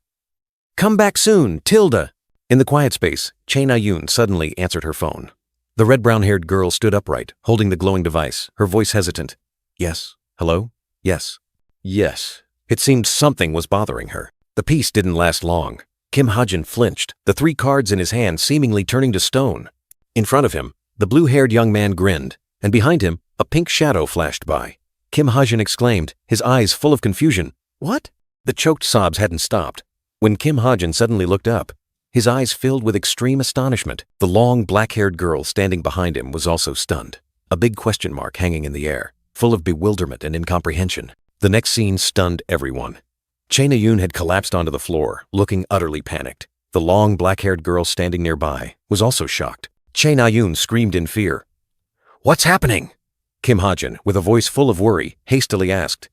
S2: Come back soon, Tilda!
S3: In the quiet space, Chae Na-yoon suddenly answered her phone. The red-brown-haired girl stood upright, holding the glowing device, her voice hesitant. Yes? Hello? Yes. Yes. It seemed something was bothering her. The peace didn't last long. Kim Ha-jin flinched, the three cards in his hand seemingly turning to stone. In front of him, the blue-haired young man grinned, and behind him, a pink shadow flashed by. Kim Ha-jin exclaimed, his eyes full of confusion. What? The choked sobs hadn't stopped. When Kim Ha-jin suddenly looked up, his eyes filled with extreme astonishment. The long, black-haired girl standing behind him was also stunned, a big question mark hanging in the air, full of bewilderment and incomprehension. The next scene stunned everyone. Chae Na-yoon had collapsed onto the floor, looking utterly panicked. The long, black-haired girl standing nearby was also shocked. Chae Na-yoon screamed in fear. What's happening? Kim Ha-jin, with a voice full of worry, hastily asked.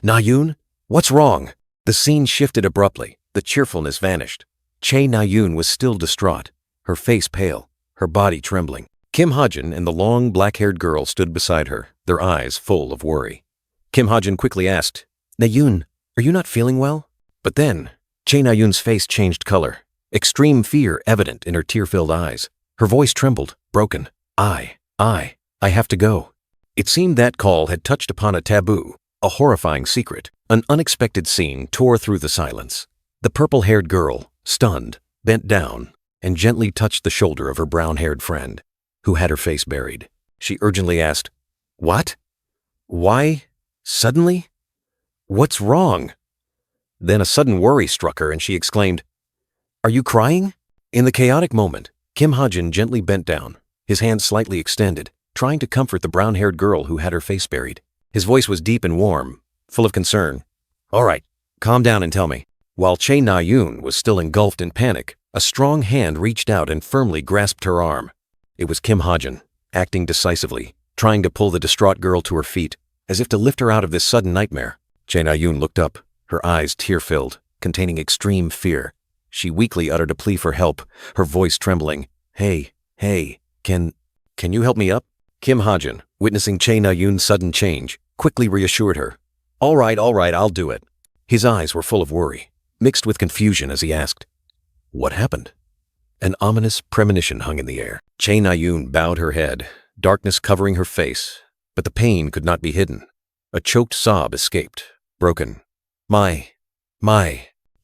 S3: Na-yoon, what's wrong? The scene shifted abruptly. The cheerfulness vanished. Chae Na-yoon was still distraught, her face pale, her body trembling. Kim Ha-jin and the long, black-haired girl stood beside her, their eyes full of worry. Kim Ha-jin quickly asked, Na-yoon, are you not feeling well? But then, Chae Na-yoon's face changed color, extreme fear evident in her tear-filled eyes. Her voice trembled, broken. I have to go. It seemed that call had touched upon a taboo, a horrifying secret. An unexpected scene tore through the silence. The purple-haired girl, stunned, bent down, and gently touched the shoulder of her brown-haired friend, who had her face buried. She urgently asked, What? Why? Suddenly? What's wrong? Then a sudden worry struck her and she exclaimed, Are you crying? In the chaotic moment, Kim Ha-jin gently bent down, his hands slightly extended, trying to comfort the brown-haired girl who had her face buried. His voice was deep and warm, full of concern. All right, calm down and tell me. While Chae Na-yoon was still engulfed in panic, a strong hand reached out and firmly grasped her arm. It was Kim Ha-jin, acting decisively, trying to pull the distraught girl to her feet, as if to lift her out of this sudden nightmare. Chae Na-yoon looked up, her eyes tear-filled, containing extreme fear. She weakly uttered a plea for help, her voice trembling. Hey, can you help me up? Kim Ha-jin, witnessing Chae Na-yoon's sudden change, quickly reassured her. All right, I'll do it. His eyes were full of worry, mixed with confusion as he asked, What happened? An ominous premonition hung in the air. Chae Na-yoon bowed her head, darkness covering her face, but the pain could not be hidden. A choked sob escaped, broken. My.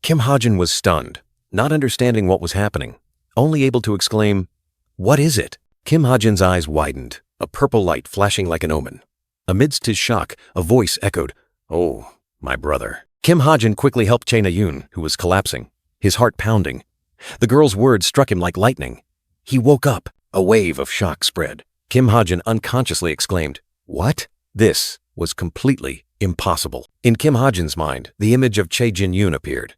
S3: Kim Ha-jin was stunned, not understanding what was happening, only able to exclaim, What is it? Kim Ha-jin's eyes widened, a purple light flashing like an omen. Amidst his shock, a voice echoed, Oh, my brother. Kim Ha-jin quickly helped Chae Na-yoon, who was collapsing.
S1: his heart pounding. The girl's words struck him like lightning. He woke up. A wave of shock spread. Kim Ha-jin unconsciously exclaimed, "What?" This was completely impossible. In Kim Ha-jin's mind, the image of Chae Jin-yoon appeared.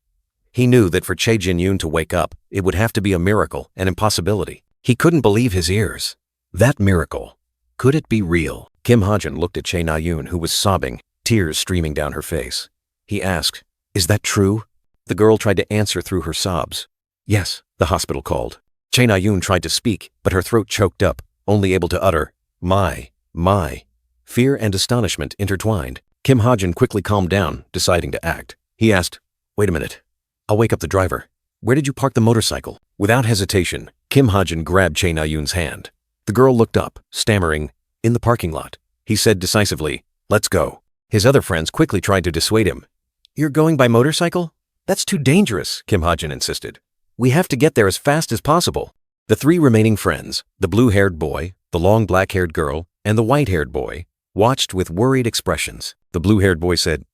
S1: He knew that for Chae Jin-yoon to wake up, it would have to be a miracle, an impossibility. He couldn't believe his ears. That miracle. Could it be real? Kim Ha-jin looked at Chae Na-yoon, who was sobbing, tears streaming down her face. He asked, "Is that true?" The girl tried to answer through her sobs. "Yes," the hospital called. Chae Na-yoon tried to speak, but her throat choked up, only able to utter, My. Fear and astonishment intertwined. Kim Ha-jin quickly calmed down, deciding to act. He asked, "Wait a minute. I'll wake up the driver. Where did you park the motorcycle?" Without hesitation, Kim Ha-jin grabbed Chae Na-yoon's hand. The girl looked up, stammering, "In the parking lot." He said decisively, "Let's go." His other friends quickly tried to dissuade him. "You're going by motorcycle? That's too dangerous," Kim Ha-jin insisted. "We have to get there as fast as possible." The three remaining friends, the blue-haired boy, the long black-haired girl, and the white-haired boy, watched with worried expressions. The blue-haired boy said,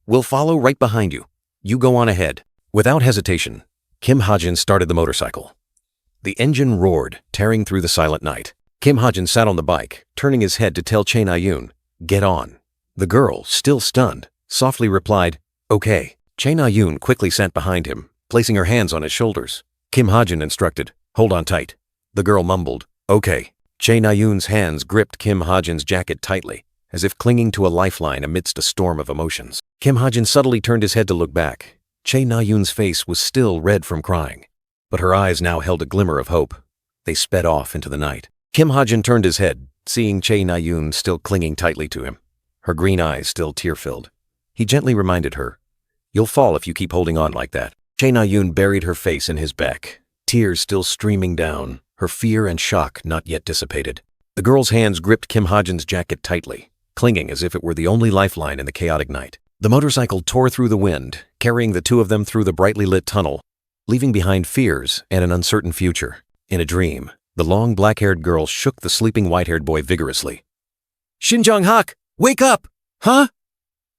S1: "We'll follow right behind you. You go on ahead." Without hesitation, Kim Ha-jin started the motorcycle. The engine roared, tearing through the silent night. Kim Ha-jin sat on the bike, turning his head to tell Chae Na-yoon, "Get on." The girl, still stunned, softly replied, "Okay." Chae Na-yoon quickly sat behind him, placing her hands on his shoulders. Kim Ha-jin instructed, "Hold on tight." The girl mumbled, "Okay." Chae Na-yoon's hands gripped Kim Ha-jin's jacket tightly, as if clinging to a lifeline amidst a storm of emotions. Kim Ha-jin subtly turned his head to look back. Chae Na-yoon's face was still red from crying, but her eyes now held a glimmer of hope. They sped off into the night. Kim Ha-jin turned his head, seeing Chae Na-yoon still clinging tightly to him, her green eyes still tear-filled. He gently reminded her, "You'll fall if you keep holding on like that." Chae Na-yoon buried her face in his back, tears still streaming down, her fear and shock not yet dissipated. The girl's hands gripped Kim Ha-jin's jacket tightly, clinging as if it were the only lifeline in the chaotic night. The motorcycle tore through the wind, carrying the two of them through the brightly lit tunnel, leaving behind fears and an uncertain future. In a dream, the long black-haired girl shook the sleeping white-haired boy vigorously. "Shin Jong-hak, wake up!" "Huh?"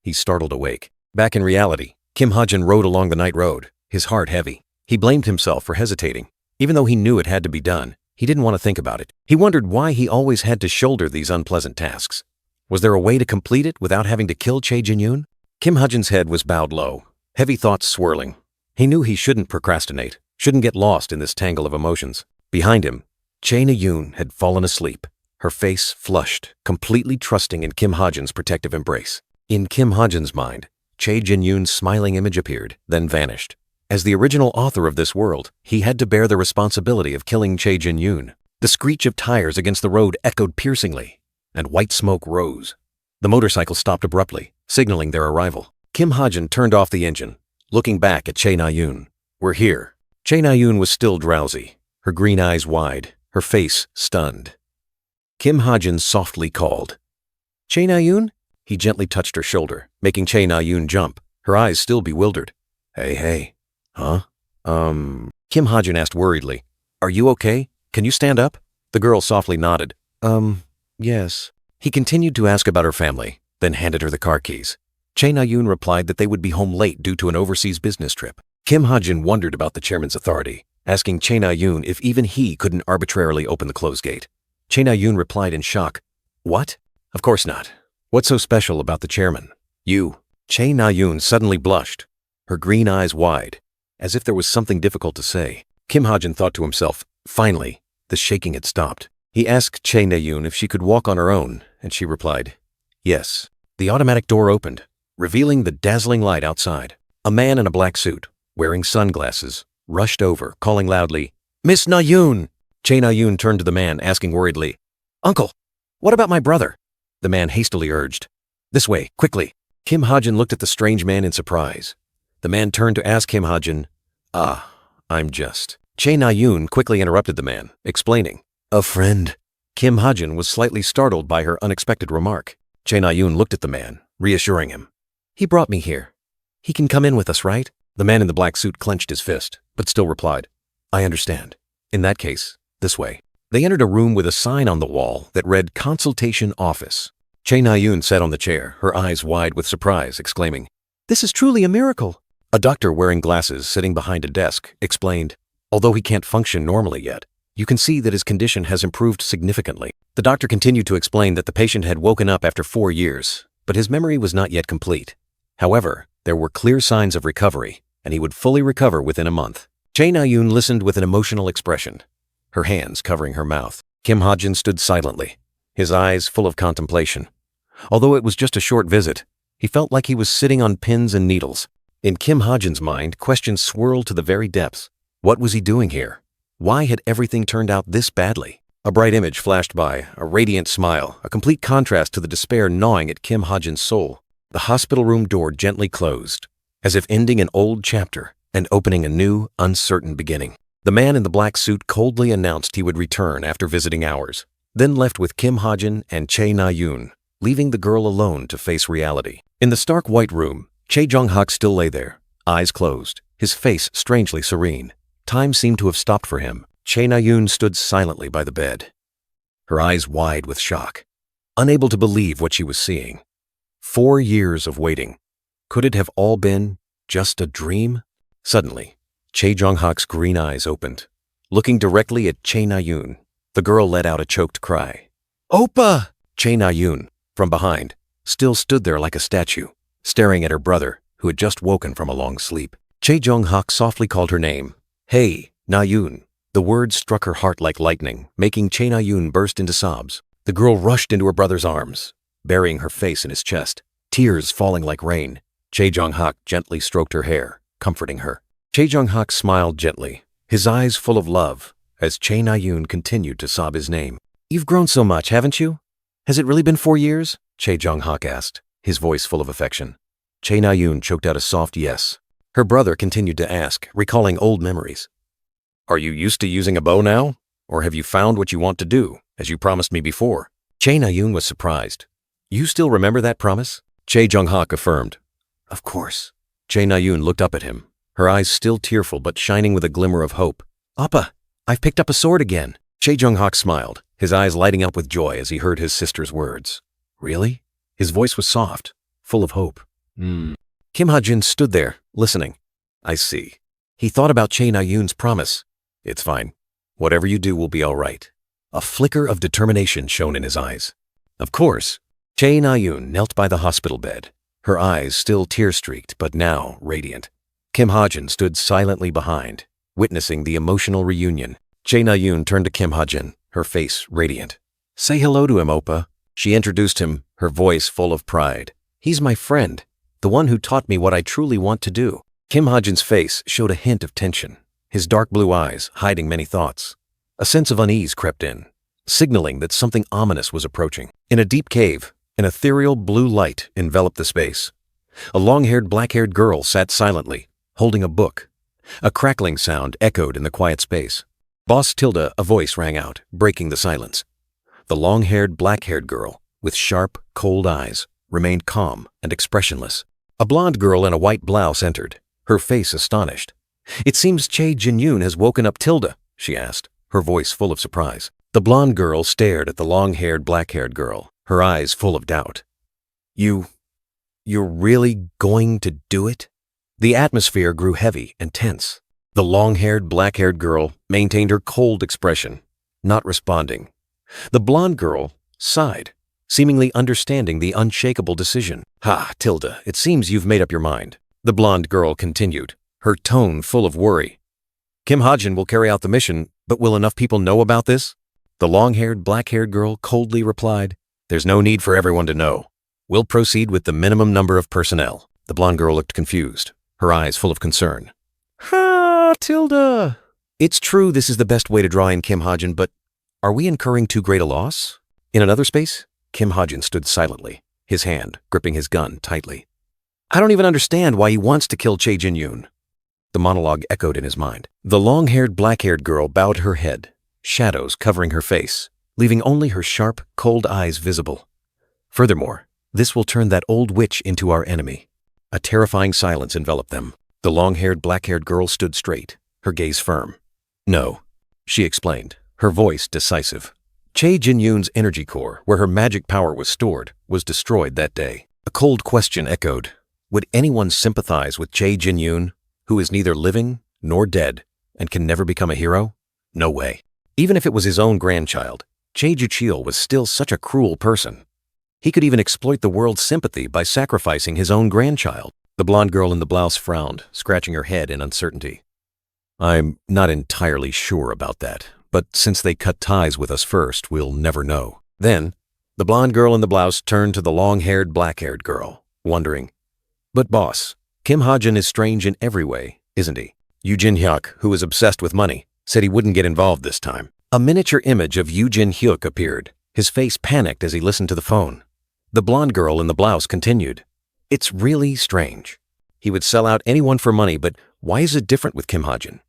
S1: He startled awake. Back in reality, Kim Ha-jin rode along the night road, his heart heavy. He blamed himself for hesitating. Even though he knew it had to be done, he didn't want to think about it. He wondered why he always had to shoulder these unpleasant tasks. Was there a way to complete it without having to kill Chae Jin-yoon? Kim Ha-jin's head was bowed low, heavy thoughts swirling. He knew he shouldn't procrastinate, shouldn't get lost in this tangle of emotions. Behind him, Chae Na-yoon had fallen asleep, her face flushed, completely trusting in Kim Ha-jin's protective embrace. In Kim Ha-jin's mind, Chae Jin-yoon's smiling image appeared, then vanished. As the original author of this world, he had to bear the responsibility of killing Chae Jin-yoon. The screech of tires against the road echoed piercingly, and white smoke rose. The motorcycle stopped abruptly, signaling their arrival. Kim Ha-jin turned off the engine, looking back at Chae Na-yoon. "We're here." Chae Na-yoon was still drowsy, her green eyes wide, her face stunned. Kim Ha-jin softly called, "Chae Na-yoon?" He gently touched her shoulder, making Chae Na-yoon jump, her eyes still bewildered. Hey. Huh? Kim Ha-jin asked worriedly, "Are you okay? Can you stand up?" The girl softly nodded. Yes." He continued to ask about her family, then handed her the car keys. Chae Na-yoon replied that they would be home late due to an overseas business trip. Kim Ha-jin wondered about the chairman's authority, asking Chae Na-yoon if even he couldn't arbitrarily open the closed gate. Chae Na-yoon replied in shock, "What? Of course not. What's so special about the chairman? You." Chae Na-yoon suddenly blushed, her green eyes wide, as if there was something difficult to say. Kim Ha-jin thought to himself, finally, the shaking had stopped. He asked Chae Na-yoon if she could walk on her own, and she replied, "Yes." The automatic door opened, revealing the dazzling light outside. A man in a black suit, wearing sunglasses, rushed over, calling loudly, "Miss Na-yoon!" Chae Na-yoon turned to the man, asking worriedly, "Uncle, what about my brother?" The man hastily urged, "This way, quickly." Kim Ha-jin looked at the strange man in surprise. The man turned to ask Kim Ha-jin, I'm just." Chae Na-yoon quickly interrupted the man, explaining, "A friend." Kim Ha-jin was slightly startled by her unexpected remark. Chae Na-yoon looked at the man, reassuring him. "He brought me here. He can come in with us, right?" The man in the black suit clenched his fist, but still replied, "I understand. In that case, this way." They entered a room with a sign on the wall that read Consultation Office. Chae Na-yoon sat on the chair, her eyes wide with surprise, exclaiming, "This is truly a miracle. A doctor wearing glasses sitting behind a desk explained, although he can't function normally yet, you can see that his condition has improved significantly. The doctor continued to explain that the patient had woken up after 4 years, but his memory was not yet complete. However, there were clear signs of recovery, and he would fully recover within a month. Chae Na-yoon listened with an emotional expression, her hands covering her mouth. Kim Ha-jin stood silently, his eyes full of contemplation. Although it was just a short visit, he felt like he was sitting on pins and needles. In Kim Ha-jin's mind, questions swirled to the very depths. What was he doing here? Why had everything turned out this badly? A bright image flashed by, a radiant smile, a complete contrast to the despair gnawing at Kim Ha-jin's soul. The hospital room door gently closed, as if ending an old chapter and opening a new, uncertain beginning. The man in the black suit coldly announced he would return after visiting hours, then left with Kim Ha-jin and Chae Na-yoon, leaving the girl alone to face reality. In the stark white room, Chae Jong-hak still lay there, eyes closed, his face strangely serene. Time seemed to have stopped for him. Chae Na-yoon stood silently by the bed, her eyes wide with shock, unable to believe what she was seeing. 4 years of waiting. Could it have all been just a dream? Suddenly, Chae Jong-hak's green eyes opened. Looking directly at Chae Na-yoon, the girl let out a choked cry. "Oppa!" Chae Na-yoon, from behind, still stood there like a statue, staring at her brother, who had just woken from a long sleep. Chae Jong-hak softly called her name. "Hey, Na-yoon." The words struck her heart like lightning, making Chae Na-yoon burst into sobs. The girl rushed into her brother's arms, burying her face in his chest, tears falling like rain. Chae Jong-hak gently stroked her hair, comforting her. Chae Jong-hak smiled gently, his eyes full of love, as Chae Na-yoon continued to sob his name. "You've grown so much, haven't you? Has it really been 4 years?" Chae Jong-hak asked, his voice full of affection. Chae Na-yoon choked out a soft yes. Her brother continued to ask, recalling old memories. "Are you used to using a bow now? Or have you found what you want to do, as you promised me before?" Chae Na-yoon was surprised. "You still remember that promise?" Chae Jong-hak affirmed. "Of course." Chae Na-yoon looked up at him, her eyes still tearful but shining with a glimmer of hope. "Appa, I've picked up a sword again." Chae Jong-hak smiled, his eyes lighting up with joy as he heard his sister's words. "Really?" His voice was soft, full of hope. Kim Ha-jin stood there, listening. "I see." He thought about Chae Na-yoon's promise. "It's fine. Whatever you do will be all right." A flicker of determination shone in his eyes. Of course. Chae Na-yoon knelt by the hospital bed, her eyes still tear-streaked but now radiant. Kim Ha-jin stood silently behind, witnessing the emotional reunion. Chae Na-yoon turned to Kim Ha-jin, her face radiant. "Say hello to him, Oppa." She introduced him, her voice full of pride. "He's my friend, the one who taught me what I truly want to do." Kim Ha-jin's face showed a hint of tension, his dark blue eyes hiding many thoughts. A sense of unease crept in, signaling that something ominous was approaching. In a deep cave, an ethereal blue light enveloped the space. A long-haired, black-haired girl sat silently, holding a book. A crackling sound echoed in the quiet space. "Boss Tilda," a voice rang out, breaking the silence. The long-haired, black-haired girl, with sharp, cold eyes, remained calm and expressionless. A blonde girl in a white blouse entered, her face astonished. "It seems Chae Jin-yoon has woken up Tilda," she asked, her voice full of surprise. The blonde girl stared at the long-haired, black-haired girl, her eyes full of doubt. You're really going to do it?" The atmosphere grew heavy and tense. The long-haired, black-haired girl maintained her cold expression, not responding. The blonde girl sighed, seemingly understanding the unshakable decision. "Ha, Tilda, it seems you've made up your mind," the blonde girl continued, her tone full of worry. "Kim Ha-jin will carry out the mission, but will enough people know about this?" The long-haired, black-haired girl coldly replied, "There's no need for everyone to know. We'll proceed with the minimum number of personnel." The blonde girl looked confused, her eyes full of concern. "Ha, Tilda. It's true this is the best way to draw in Kim Ha-jin, but are we incurring too great a loss?" In another space, Kim Ha-jin stood silently, his hand gripping his gun tightly. "I don't even understand why he wants to kill Chae Jin-yoon." The monologue echoed in his mind. The long-haired, black-haired girl bowed her head, shadows covering her face, leaving only her sharp, cold eyes visible. "Furthermore, this will turn that old witch into our enemy." A terrifying silence enveloped them. The long-haired, black-haired girl stood straight, her gaze firm. "No," she explained, her voice decisive. Chae Jin-yoon's energy core, where her magic power was stored, was destroyed that day. A cold question echoed. Would anyone sympathize with Chae Jin-yoon, who is neither living nor dead and can never become a hero? No way. Even if it was his own grandchild, Chae Ju-chil was still such a cruel person. He could even exploit the world's sympathy by sacrificing his own grandchild. The blonde girl in the blouse frowned, scratching her head in uncertainty. I'm not entirely sure about that, but since they cut ties with us first, we'll never know. Then, the blonde girl in the blouse turned to the long-haired, black-haired girl, wondering, "But boss, Kim Ha-jin is strange in every way, isn't he?" Yoo Jin-hyuk, who is obsessed with money, said he wouldn't get involved this time. A miniature image of Yoo Jin-hyuk appeared. His face panicked as he listened to the phone. The blonde girl in the blouse continued, "It's really strange. He would sell out anyone for money, but why is it different with Kim Ha-jin?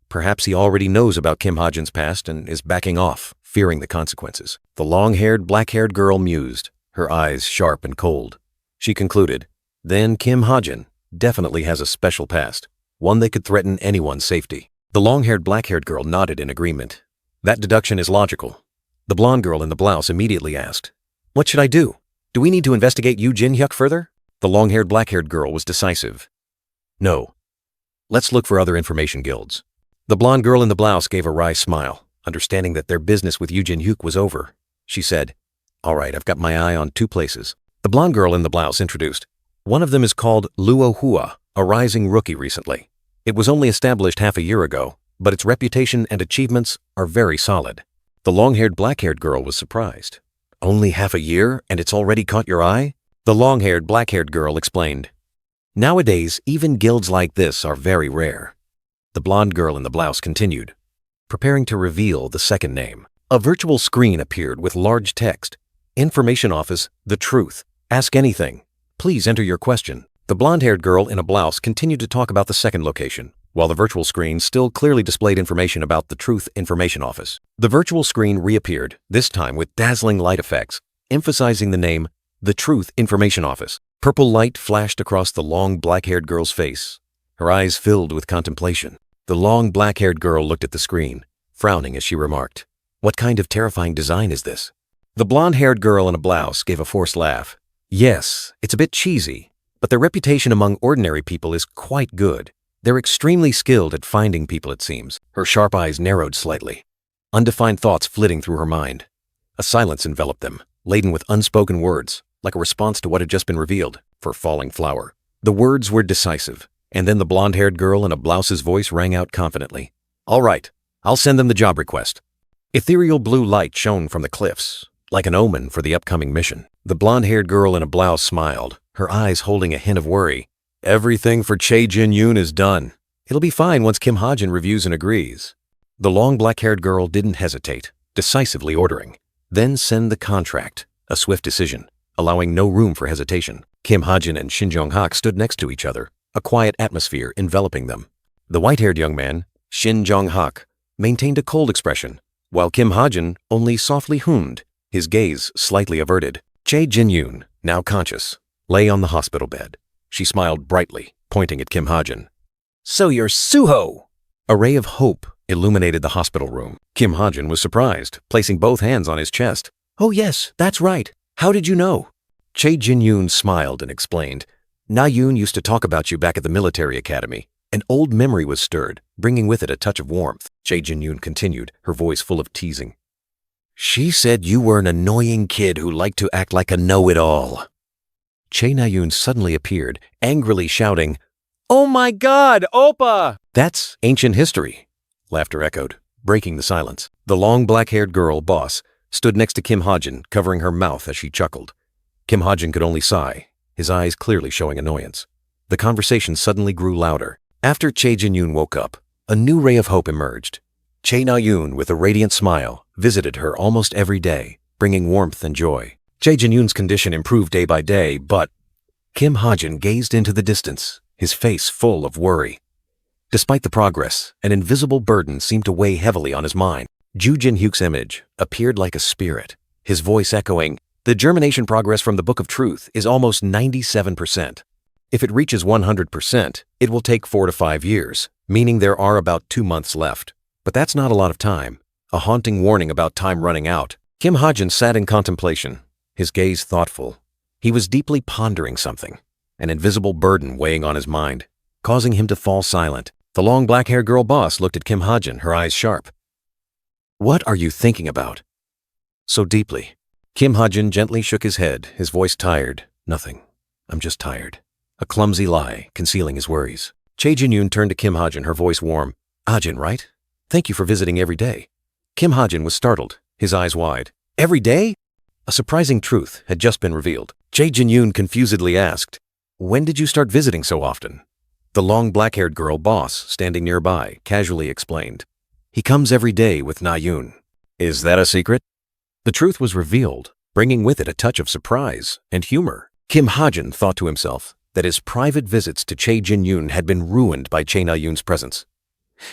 S1: Perhaps he already knows about Kim Ha-jin's past and is backing off, fearing the consequences." The long-haired, black-haired girl mused, her eyes sharp and cold. She concluded, "Then Kim Ha-jin definitely has a special past, one that could threaten anyone's safety." The long-haired, black-haired girl nodded in agreement. "That deduction is logical." The blonde girl in the blouse immediately asked, "What should I do? Do we need to investigate Yoo Jin-hyuk further?" The long-haired, black-haired girl was decisive. "No. Let's look for other information guilds." The blonde girl in the blouse gave a wry smile, understanding that their business with Yoo Jin-hyuk was over. She said, "All right, I've got my eye on 2 places." The blonde girl in the blouse introduced. "One of them is called Luo Hua, a rising rookie recently. It was only established half a year ago, but its reputation and achievements are very solid." The long-haired, black-haired girl was surprised. "Only half a year, and it's already caught your eye?" The long-haired, black-haired girl explained, "Nowadays, even guilds like this are very rare." The blonde girl in the blouse continued, preparing to reveal the second name. A virtual screen appeared with large text. "Information Office, The Truth. Ask anything. Please enter your question." The blonde-haired girl in a blouse continued to talk about the second location, while the virtual screen still clearly displayed information about the Truth Information Office. The virtual screen reappeared, this time with dazzling light effects, emphasizing the name The Truth Information Office. Purple light flashed across the long black-haired girl's face. Her eyes filled with contemplation. The long black-haired girl looked at the screen, frowning as she remarked, "What kind of terrifying design is this?" The blonde-haired girl in a blouse gave a forced laugh. "Yes, it's a bit cheesy, but their reputation among ordinary people is quite good. They're extremely skilled at finding people, it seems." Her sharp eyes narrowed slightly, undefined thoughts flitting through her mind. A silence enveloped them, laden with unspoken words, like a response to what had just been revealed, for falling flower. The words were decisive, and then the blonde-haired girl in a blouse's voice rang out confidently. "All right, I'll send them the job request." Ethereal blue light shone from the cliffs, like an omen for the upcoming mission. The blonde-haired girl in a blouse smiled, her eyes holding a hint of worry. "Everything for Chae Jin-yoon is done. It'll be fine once Kim Ha-jin reviews and agrees." The long black-haired girl didn't hesitate, decisively ordering, "Then send the contract." A swift decision, allowing no room for hesitation. Kim Ha-jin and Shin Jong-hak stood next to each other, a quiet atmosphere enveloping them. The white-haired young man, Shin Jong-hak, maintained a cold expression, while Kim Ha-jin only softly hummed, his gaze slightly averted. Chae Jin-yoon, now conscious, lay on the hospital bed. She smiled brightly, pointing at Kim Ha-jin. "So you're Suho!" A ray of hope illuminated the hospital room. Kim Ha-jin was surprised, placing both hands on his chest. "Oh yes, that's right. How did you know?" Chae Jin-yoon smiled and explained, "Na-yoon used to talk about you back at the military academy." An old memory was stirred, bringing with it a touch of warmth. Chae Jin-yoon continued, her voice full of teasing. "She said you were an annoying kid who liked to act like a know-it-all." Chae Na-yoon suddenly appeared, angrily shouting, "Oh my God, Oppa!" "That's ancient history," laughter echoed, breaking the silence. The long black-haired girl, boss, stood next to Kim Ha-jin, covering her mouth as she chuckled. Kim Ha-jin could only sigh, his eyes clearly showing annoyance. The conversation suddenly grew louder. After Chae Jin-yoon woke up, a new ray of hope emerged. Chae Na-yoon, with a radiant smile, visited her almost every day, bringing warmth and joy. Chae Jin-yoon's condition improved day by day, but Kim Ha-jin gazed into the distance, his face full of worry. Despite the progress, an invisible burden seemed to weigh heavily on his mind. Joo Jin-hyuk's image appeared like a spirit, his voice echoing, "The germination progress from the Book of Truth is almost 97%. If it reaches 100%, it will take 4 to 5 years, meaning there are about 2 months left. But that's not a lot of time, a haunting warning about time running out." Kim Ha-jin sat in contemplation, his gaze thoughtful. He was deeply pondering something. an invisible burden weighing on his mind, causing him to fall silent. The long black-haired girl boss looked at Kim Ha-jin, her eyes sharp. "What are you thinking about so deeply?" Kim Ha-jin gently shook his head, his voice tired. "Nothing. I'm just tired." A clumsy lie, concealing his worries. Chae Jin-yoon turned to Kim Ha-jin, her voice warm. "Ha-jin, right? Thank you for visiting every day." Kim Ha-jin was startled, his eyes wide. "Every day?" A surprising truth had just been revealed. Chae Jin-yoon confusedly asked, "When did you start visiting so often?" The long black-haired girl boss, standing nearby, casually explained, "He comes every day with Na-yoon." "Is that a secret?" The truth was revealed, bringing with it a touch of surprise and humor. Kim Ha-jin thought to himself that his private visits to Chae Jin-yoon had been ruined by Chae Na-yoon's presence.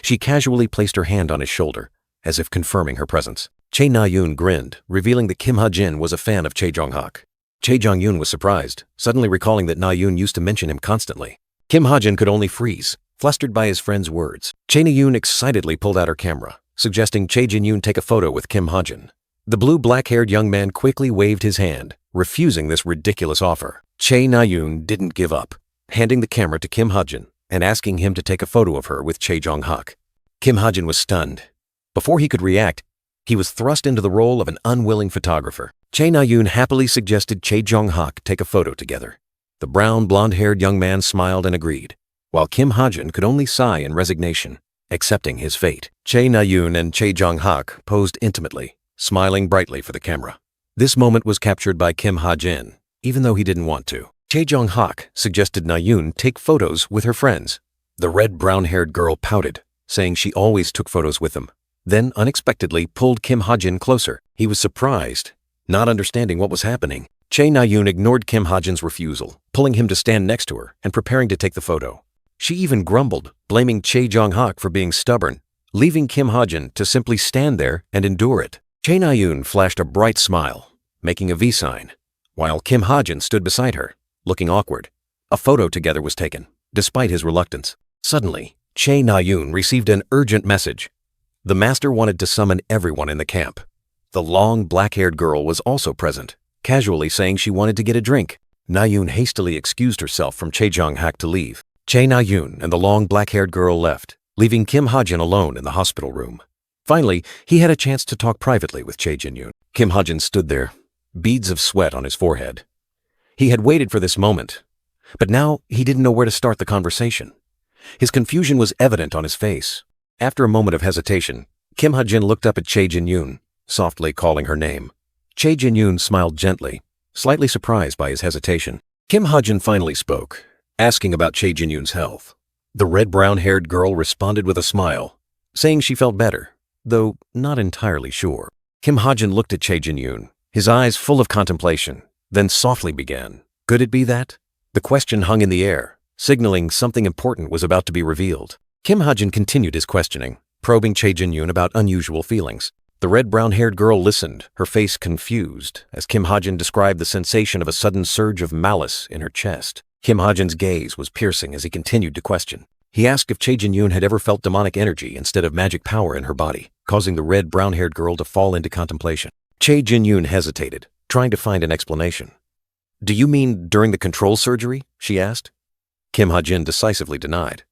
S1: She casually placed her hand on his shoulder, as if confirming her presence. Chae Na-yoon grinned, revealing that Kim Ha-jin was a fan of Chae Jong-hak. Chae Jong-yoon was surprised, suddenly recalling that Na-yoon used to mention him constantly. Kim Ha-jin could only freeze, flustered by his friend's words. Chae Na-yoon excitedly pulled out her camera, suggesting Chae Jin-yoon take a photo with Kim Ha-jin. The blue black-haired young man quickly waved his hand, refusing this ridiculous offer. Chae Na-yoon didn't give up, handing the camera to Kim Ha-jin and asking him to take a photo of her with Chae Jong-hak. Kim Ha-jin was stunned. Before he could react, he was thrust into the role of an unwilling photographer. Chae Na-yoon happily suggested Chae Jong-hak take a photo together. The brown, blonde-haired young man smiled and agreed, while Kim Ha-jin could only sigh in resignation, accepting his fate. Chae Na-yoon and Chae Jong-hak posed intimately, smiling brightly for the camera. This moment was captured by Kim Ha-jin, even though he didn't want to. Chae Jong-hak suggested Na-yoon take photos with her friends. The red brown-haired girl pouted, saying she always took photos with them, then unexpectedly pulled Kim Ha-jin closer. He was surprised, not understanding what was happening. Chae Na-yoon ignored Kim Ha-jin's refusal, pulling him to stand next to her and preparing to take the photo. She even grumbled, blaming Chae Jong-hak for being stubborn, leaving Kim Ha-jin to simply stand there and endure it. Chae Na-yoon flashed a bright smile, making a V sign, while Kim Ha-jin stood beside her, looking awkward. A photo together was taken, despite his reluctance. Suddenly, Chae Na-yoon received an urgent message. The master wanted to summon everyone in the camp. The long, black-haired girl was also present, casually saying she wanted to get a drink. Na-yoon hastily excused herself from Chae Jong-hak to leave. Chae Na-yoon and the long, black-haired girl left, leaving Kim Ha-jin alone in the hospital room. Finally, he had a chance to talk privately with Chae Jin-yoon. Kim Ha-jin stood there, beads of sweat on his forehead. He had waited for this moment, but now he didn't know where to start the conversation. His confusion was evident on his face. After a moment of hesitation, Kim Ha-jin looked up at Chae Jin-yoon, softly calling her name. Chae Jin-yoon smiled gently, slightly surprised by his hesitation. Kim Ha-jin finally spoke, asking about Chae Jin-yoon's health. The red brown-haired girl responded with a smile, saying she felt better, though not entirely sure. Kim Ha-jin looked at Chae Jin-yoon, his eyes full of contemplation, then softly began. Could it be that? The question hung in the air, signaling something important was about to be revealed. Kim Ha-jin continued his questioning, probing Chae Jin-yoon about unusual feelings. The red brown-haired girl listened, her face confused, as Kim Ha-jin described the sensation of a sudden surge of malice in her chest. Kim Ha-jin's gaze was piercing as he continued to question. He asked if Chae Jin-yoon had ever felt demonic energy instead of magic power in her body, causing the red brown-haired girl to fall into contemplation. Chae Jin-yoon hesitated, trying to find an explanation. "Do you mean during the control surgery?" she asked. Kim Ha-jin decisively denied.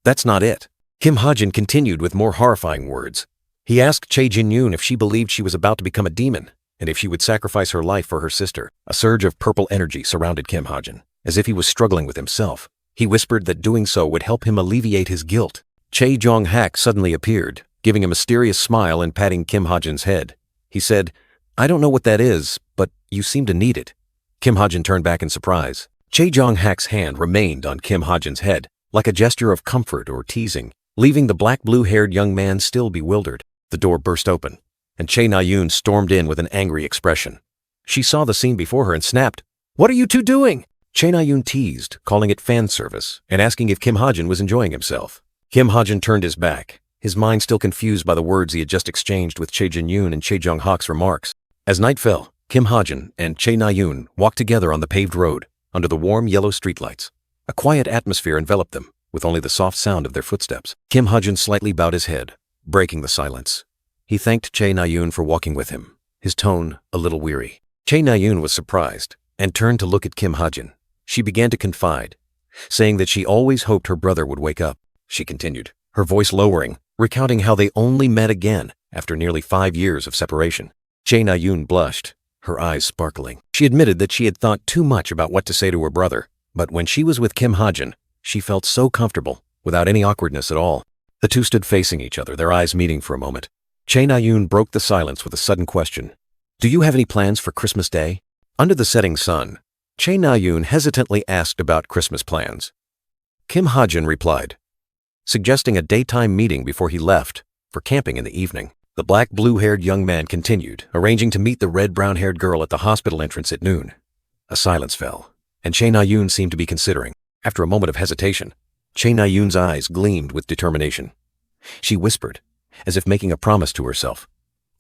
S1: "That's not it." Kim Ha-jin continued with more horrifying words. He asked Chae Jin-yoon if she believed she was about to become a demon, and if she would sacrifice her life for her sister. A surge of purple energy surrounded Kim Ha-jin, as if he was struggling with himself. He whispered that doing so would help him alleviate his guilt. Chae Jong-hak suddenly appeared, giving a mysterious smile and patting Kim Ha-jin's head. He said, "I don't know what that is, but you seem to need it." Kim Ha-jin turned back in surprise. Chae Jong-hak's hand remained on Kim Ha-jin's head, like a gesture of comfort or teasing, leaving the black-blue-haired young man still bewildered. The door burst open, and Chae Na-yoon stormed in with an angry expression. She saw the scene before her and snapped, "What are you two doing?" Chae Na-yoon teased, calling it fan service, and asking if Kim Ha-jin was enjoying himself. Kim Ha-jin turned his back, his mind still confused by the words he had just exchanged with Chae Jin-yoon and Chae Jong-hak's remarks. As night fell, Kim Ha-jin and Chae Na-yoon walked together on the paved road, under the warm yellow streetlights. A quiet atmosphere enveloped them, with only the soft sound of their footsteps. Kim Ha-jin slightly bowed his head, breaking the silence. He thanked Chae Na-yoon for walking with him, his tone a little weary. Chae Na-yoon was surprised, and turned to look at Kim Ha-jin. She began to confide, saying that she always hoped her brother would wake up. She continued, her voice lowering, recounting how they only met again after nearly 5 years of separation. Chae Na-yoon blushed, her eyes sparkling. She admitted that she had thought too much about what to say to her brother, but when she was with Kim Ha-jin, she felt so comfortable, without any awkwardness at all. The two stood facing each other, their eyes meeting for a moment. Chae Na-yoon broke the silence with a sudden question. Do you have any plans for Christmas Day? Under the setting sun, Chae Na-yoon hesitantly asked about Christmas plans. Kim Ha-jin replied, suggesting a daytime meeting before he left for camping in the evening. The black blue-haired young man continued, arranging to meet the red brown-haired girl at the hospital entrance at noon. A silence fell, and Chae Na-yoon seemed to be considering. After a moment of hesitation, Chae Na-yoon's eyes gleamed with determination. She whispered, as if making a promise to herself,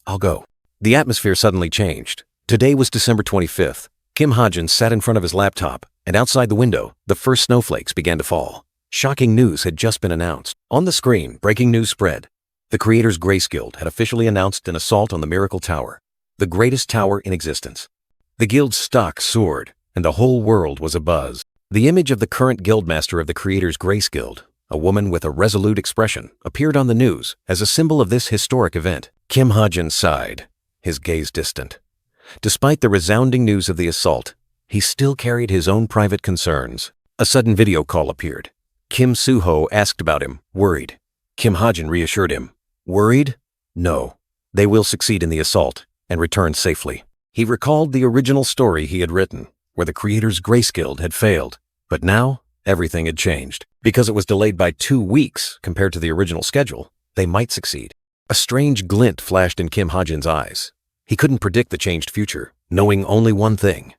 S1: I'll go. The atmosphere suddenly changed. Today was December 25th. Kim Ha-jin sat in front of his laptop, and outside the window, the first snowflakes began to fall. Shocking news had just been announced. On the screen, breaking news spread. The Creators Grace Guild had officially announced an assault on the Miracle Tower, the greatest tower in existence. The guild's stock soared, and the whole world was abuzz. The image of the current guildmaster of the Creators Grace Guild, a woman with a resolute expression, appeared on the news as a symbol of this historic event. Kim Ha-jin sighed, his gaze distant. Despite the resounding news of the assault, he still carried his own private concerns. A sudden video call appeared. Kim Soo-ho asked about him, worried. Kim Ha-jin reassured him. Worried? No. They will succeed in the assault and return safely. He recalled the original story he had written, where the Creators Grace Guild had failed. But now, everything had changed. Because it was delayed by 2 weeks compared to the original schedule, they might succeed. A strange glint flashed in Kim Ha-jin's eyes. He couldn't predict the changed future, knowing only one thing.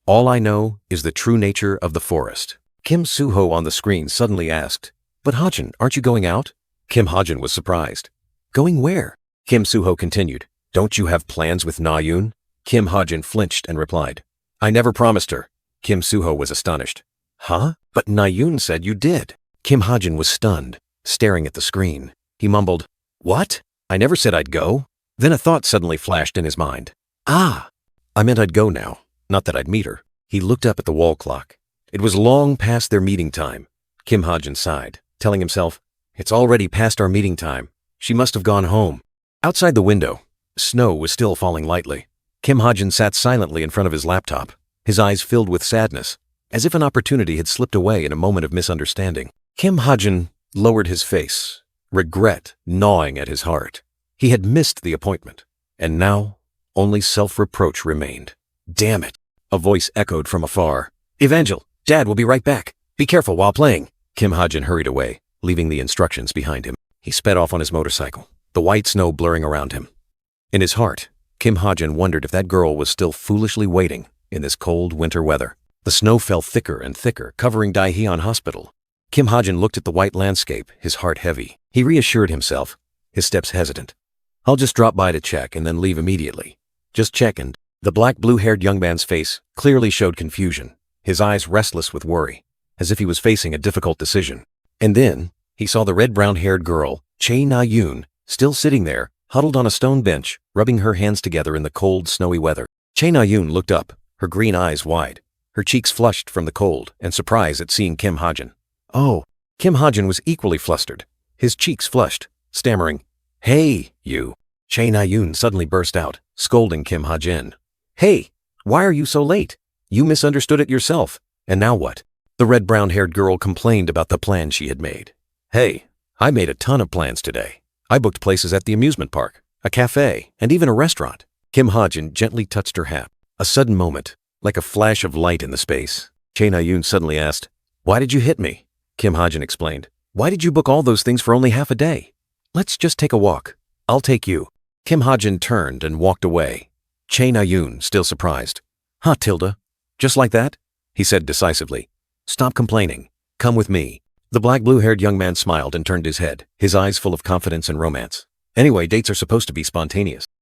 S1: All I know is the true nature of the forest. Kim Soo-ho on the screen suddenly asked, But Ha-jin, aren't you going out? Kim Ha-jin was surprised. Going where? Kim Soo-ho continued, Don't you have plans with Na-yoon? Kim Ha-jin flinched and replied, I never promised her. Kim Soo-ho was astonished. Huh? But Na-yoon said you did. Kim Ha-jin was stunned, staring at the screen. He mumbled, What? I never said I'd go. Then a thought suddenly flashed in his mind. Ah! I meant I'd go now, not that I'd meet her. He looked up at the wall clock. It was long past their meeting time. Kim Ha-jin sighed, telling himself, It's already past our meeting time. She must have gone home. Outside the window, snow was still falling lightly. Kim Ha-jin sat silently in front of his laptop, his eyes filled with sadness, as if an opportunity had slipped away in a moment of misunderstanding. Kim Ha-jin lowered his face, regret gnawing at his heart. He had missed the appointment, and now only self-reproach remained. Damn it! A voice echoed from afar. Evangel, Dad will be right back. Be careful while playing. Kim Ha-jin hurried away, leaving the instructions behind him. He sped off on his motorcycle, the white snow blurring around him. In his heart, Kim Ha-jin wondered if that girl was still foolishly waiting in this cold winter weather. The snow fell thicker and thicker, covering Daeheon Hospital. Kim Ha-jin looked at the white landscape, his heart heavy. He reassured himself, his steps hesitant. I'll just drop by to check and then leave immediately. Just check and... The black blue-haired young man's face clearly showed confusion, his eyes restless with worry, as if he was facing a difficult decision. And then, he saw the red brown-haired girl, Chae Na-yoon, still sitting there, huddled on a stone bench, rubbing her hands together in the cold, snowy weather. Chae Na-yoon looked up, her green eyes wide, her cheeks flushed from the cold and surprise at seeing Kim Ha-jin. Oh, Kim Ha-jin was equally flustered, his cheeks flushed, stammering, Hey, you. Chae Na-yoon suddenly burst out, scolding Kim Ha-jin. Hey, why are you so late? You misunderstood it yourself. And now what? The red brown-haired girl complained about the plan she had made. Hey, I made a ton of plans today. I booked places at the amusement park, a cafe, and even a restaurant. Kim Ha-jin gently touched her hat. A sudden moment, like a flash of light in the space. Chae Na-yoon suddenly asked, Why did you hit me? Kim Ha-jin explained. Why did you book all those things for only half a day? Let's just take a walk. I'll take you. Kim Ha-jin turned and walked away. Chae Na-yoon, still surprised. Huh, Tilda? Just like that? He said decisively. Stop complaining. Come with me. The black blue-haired young man smiled and turned his head, his eyes full of confidence and romance. Anyway, dates are supposed to be spontaneous.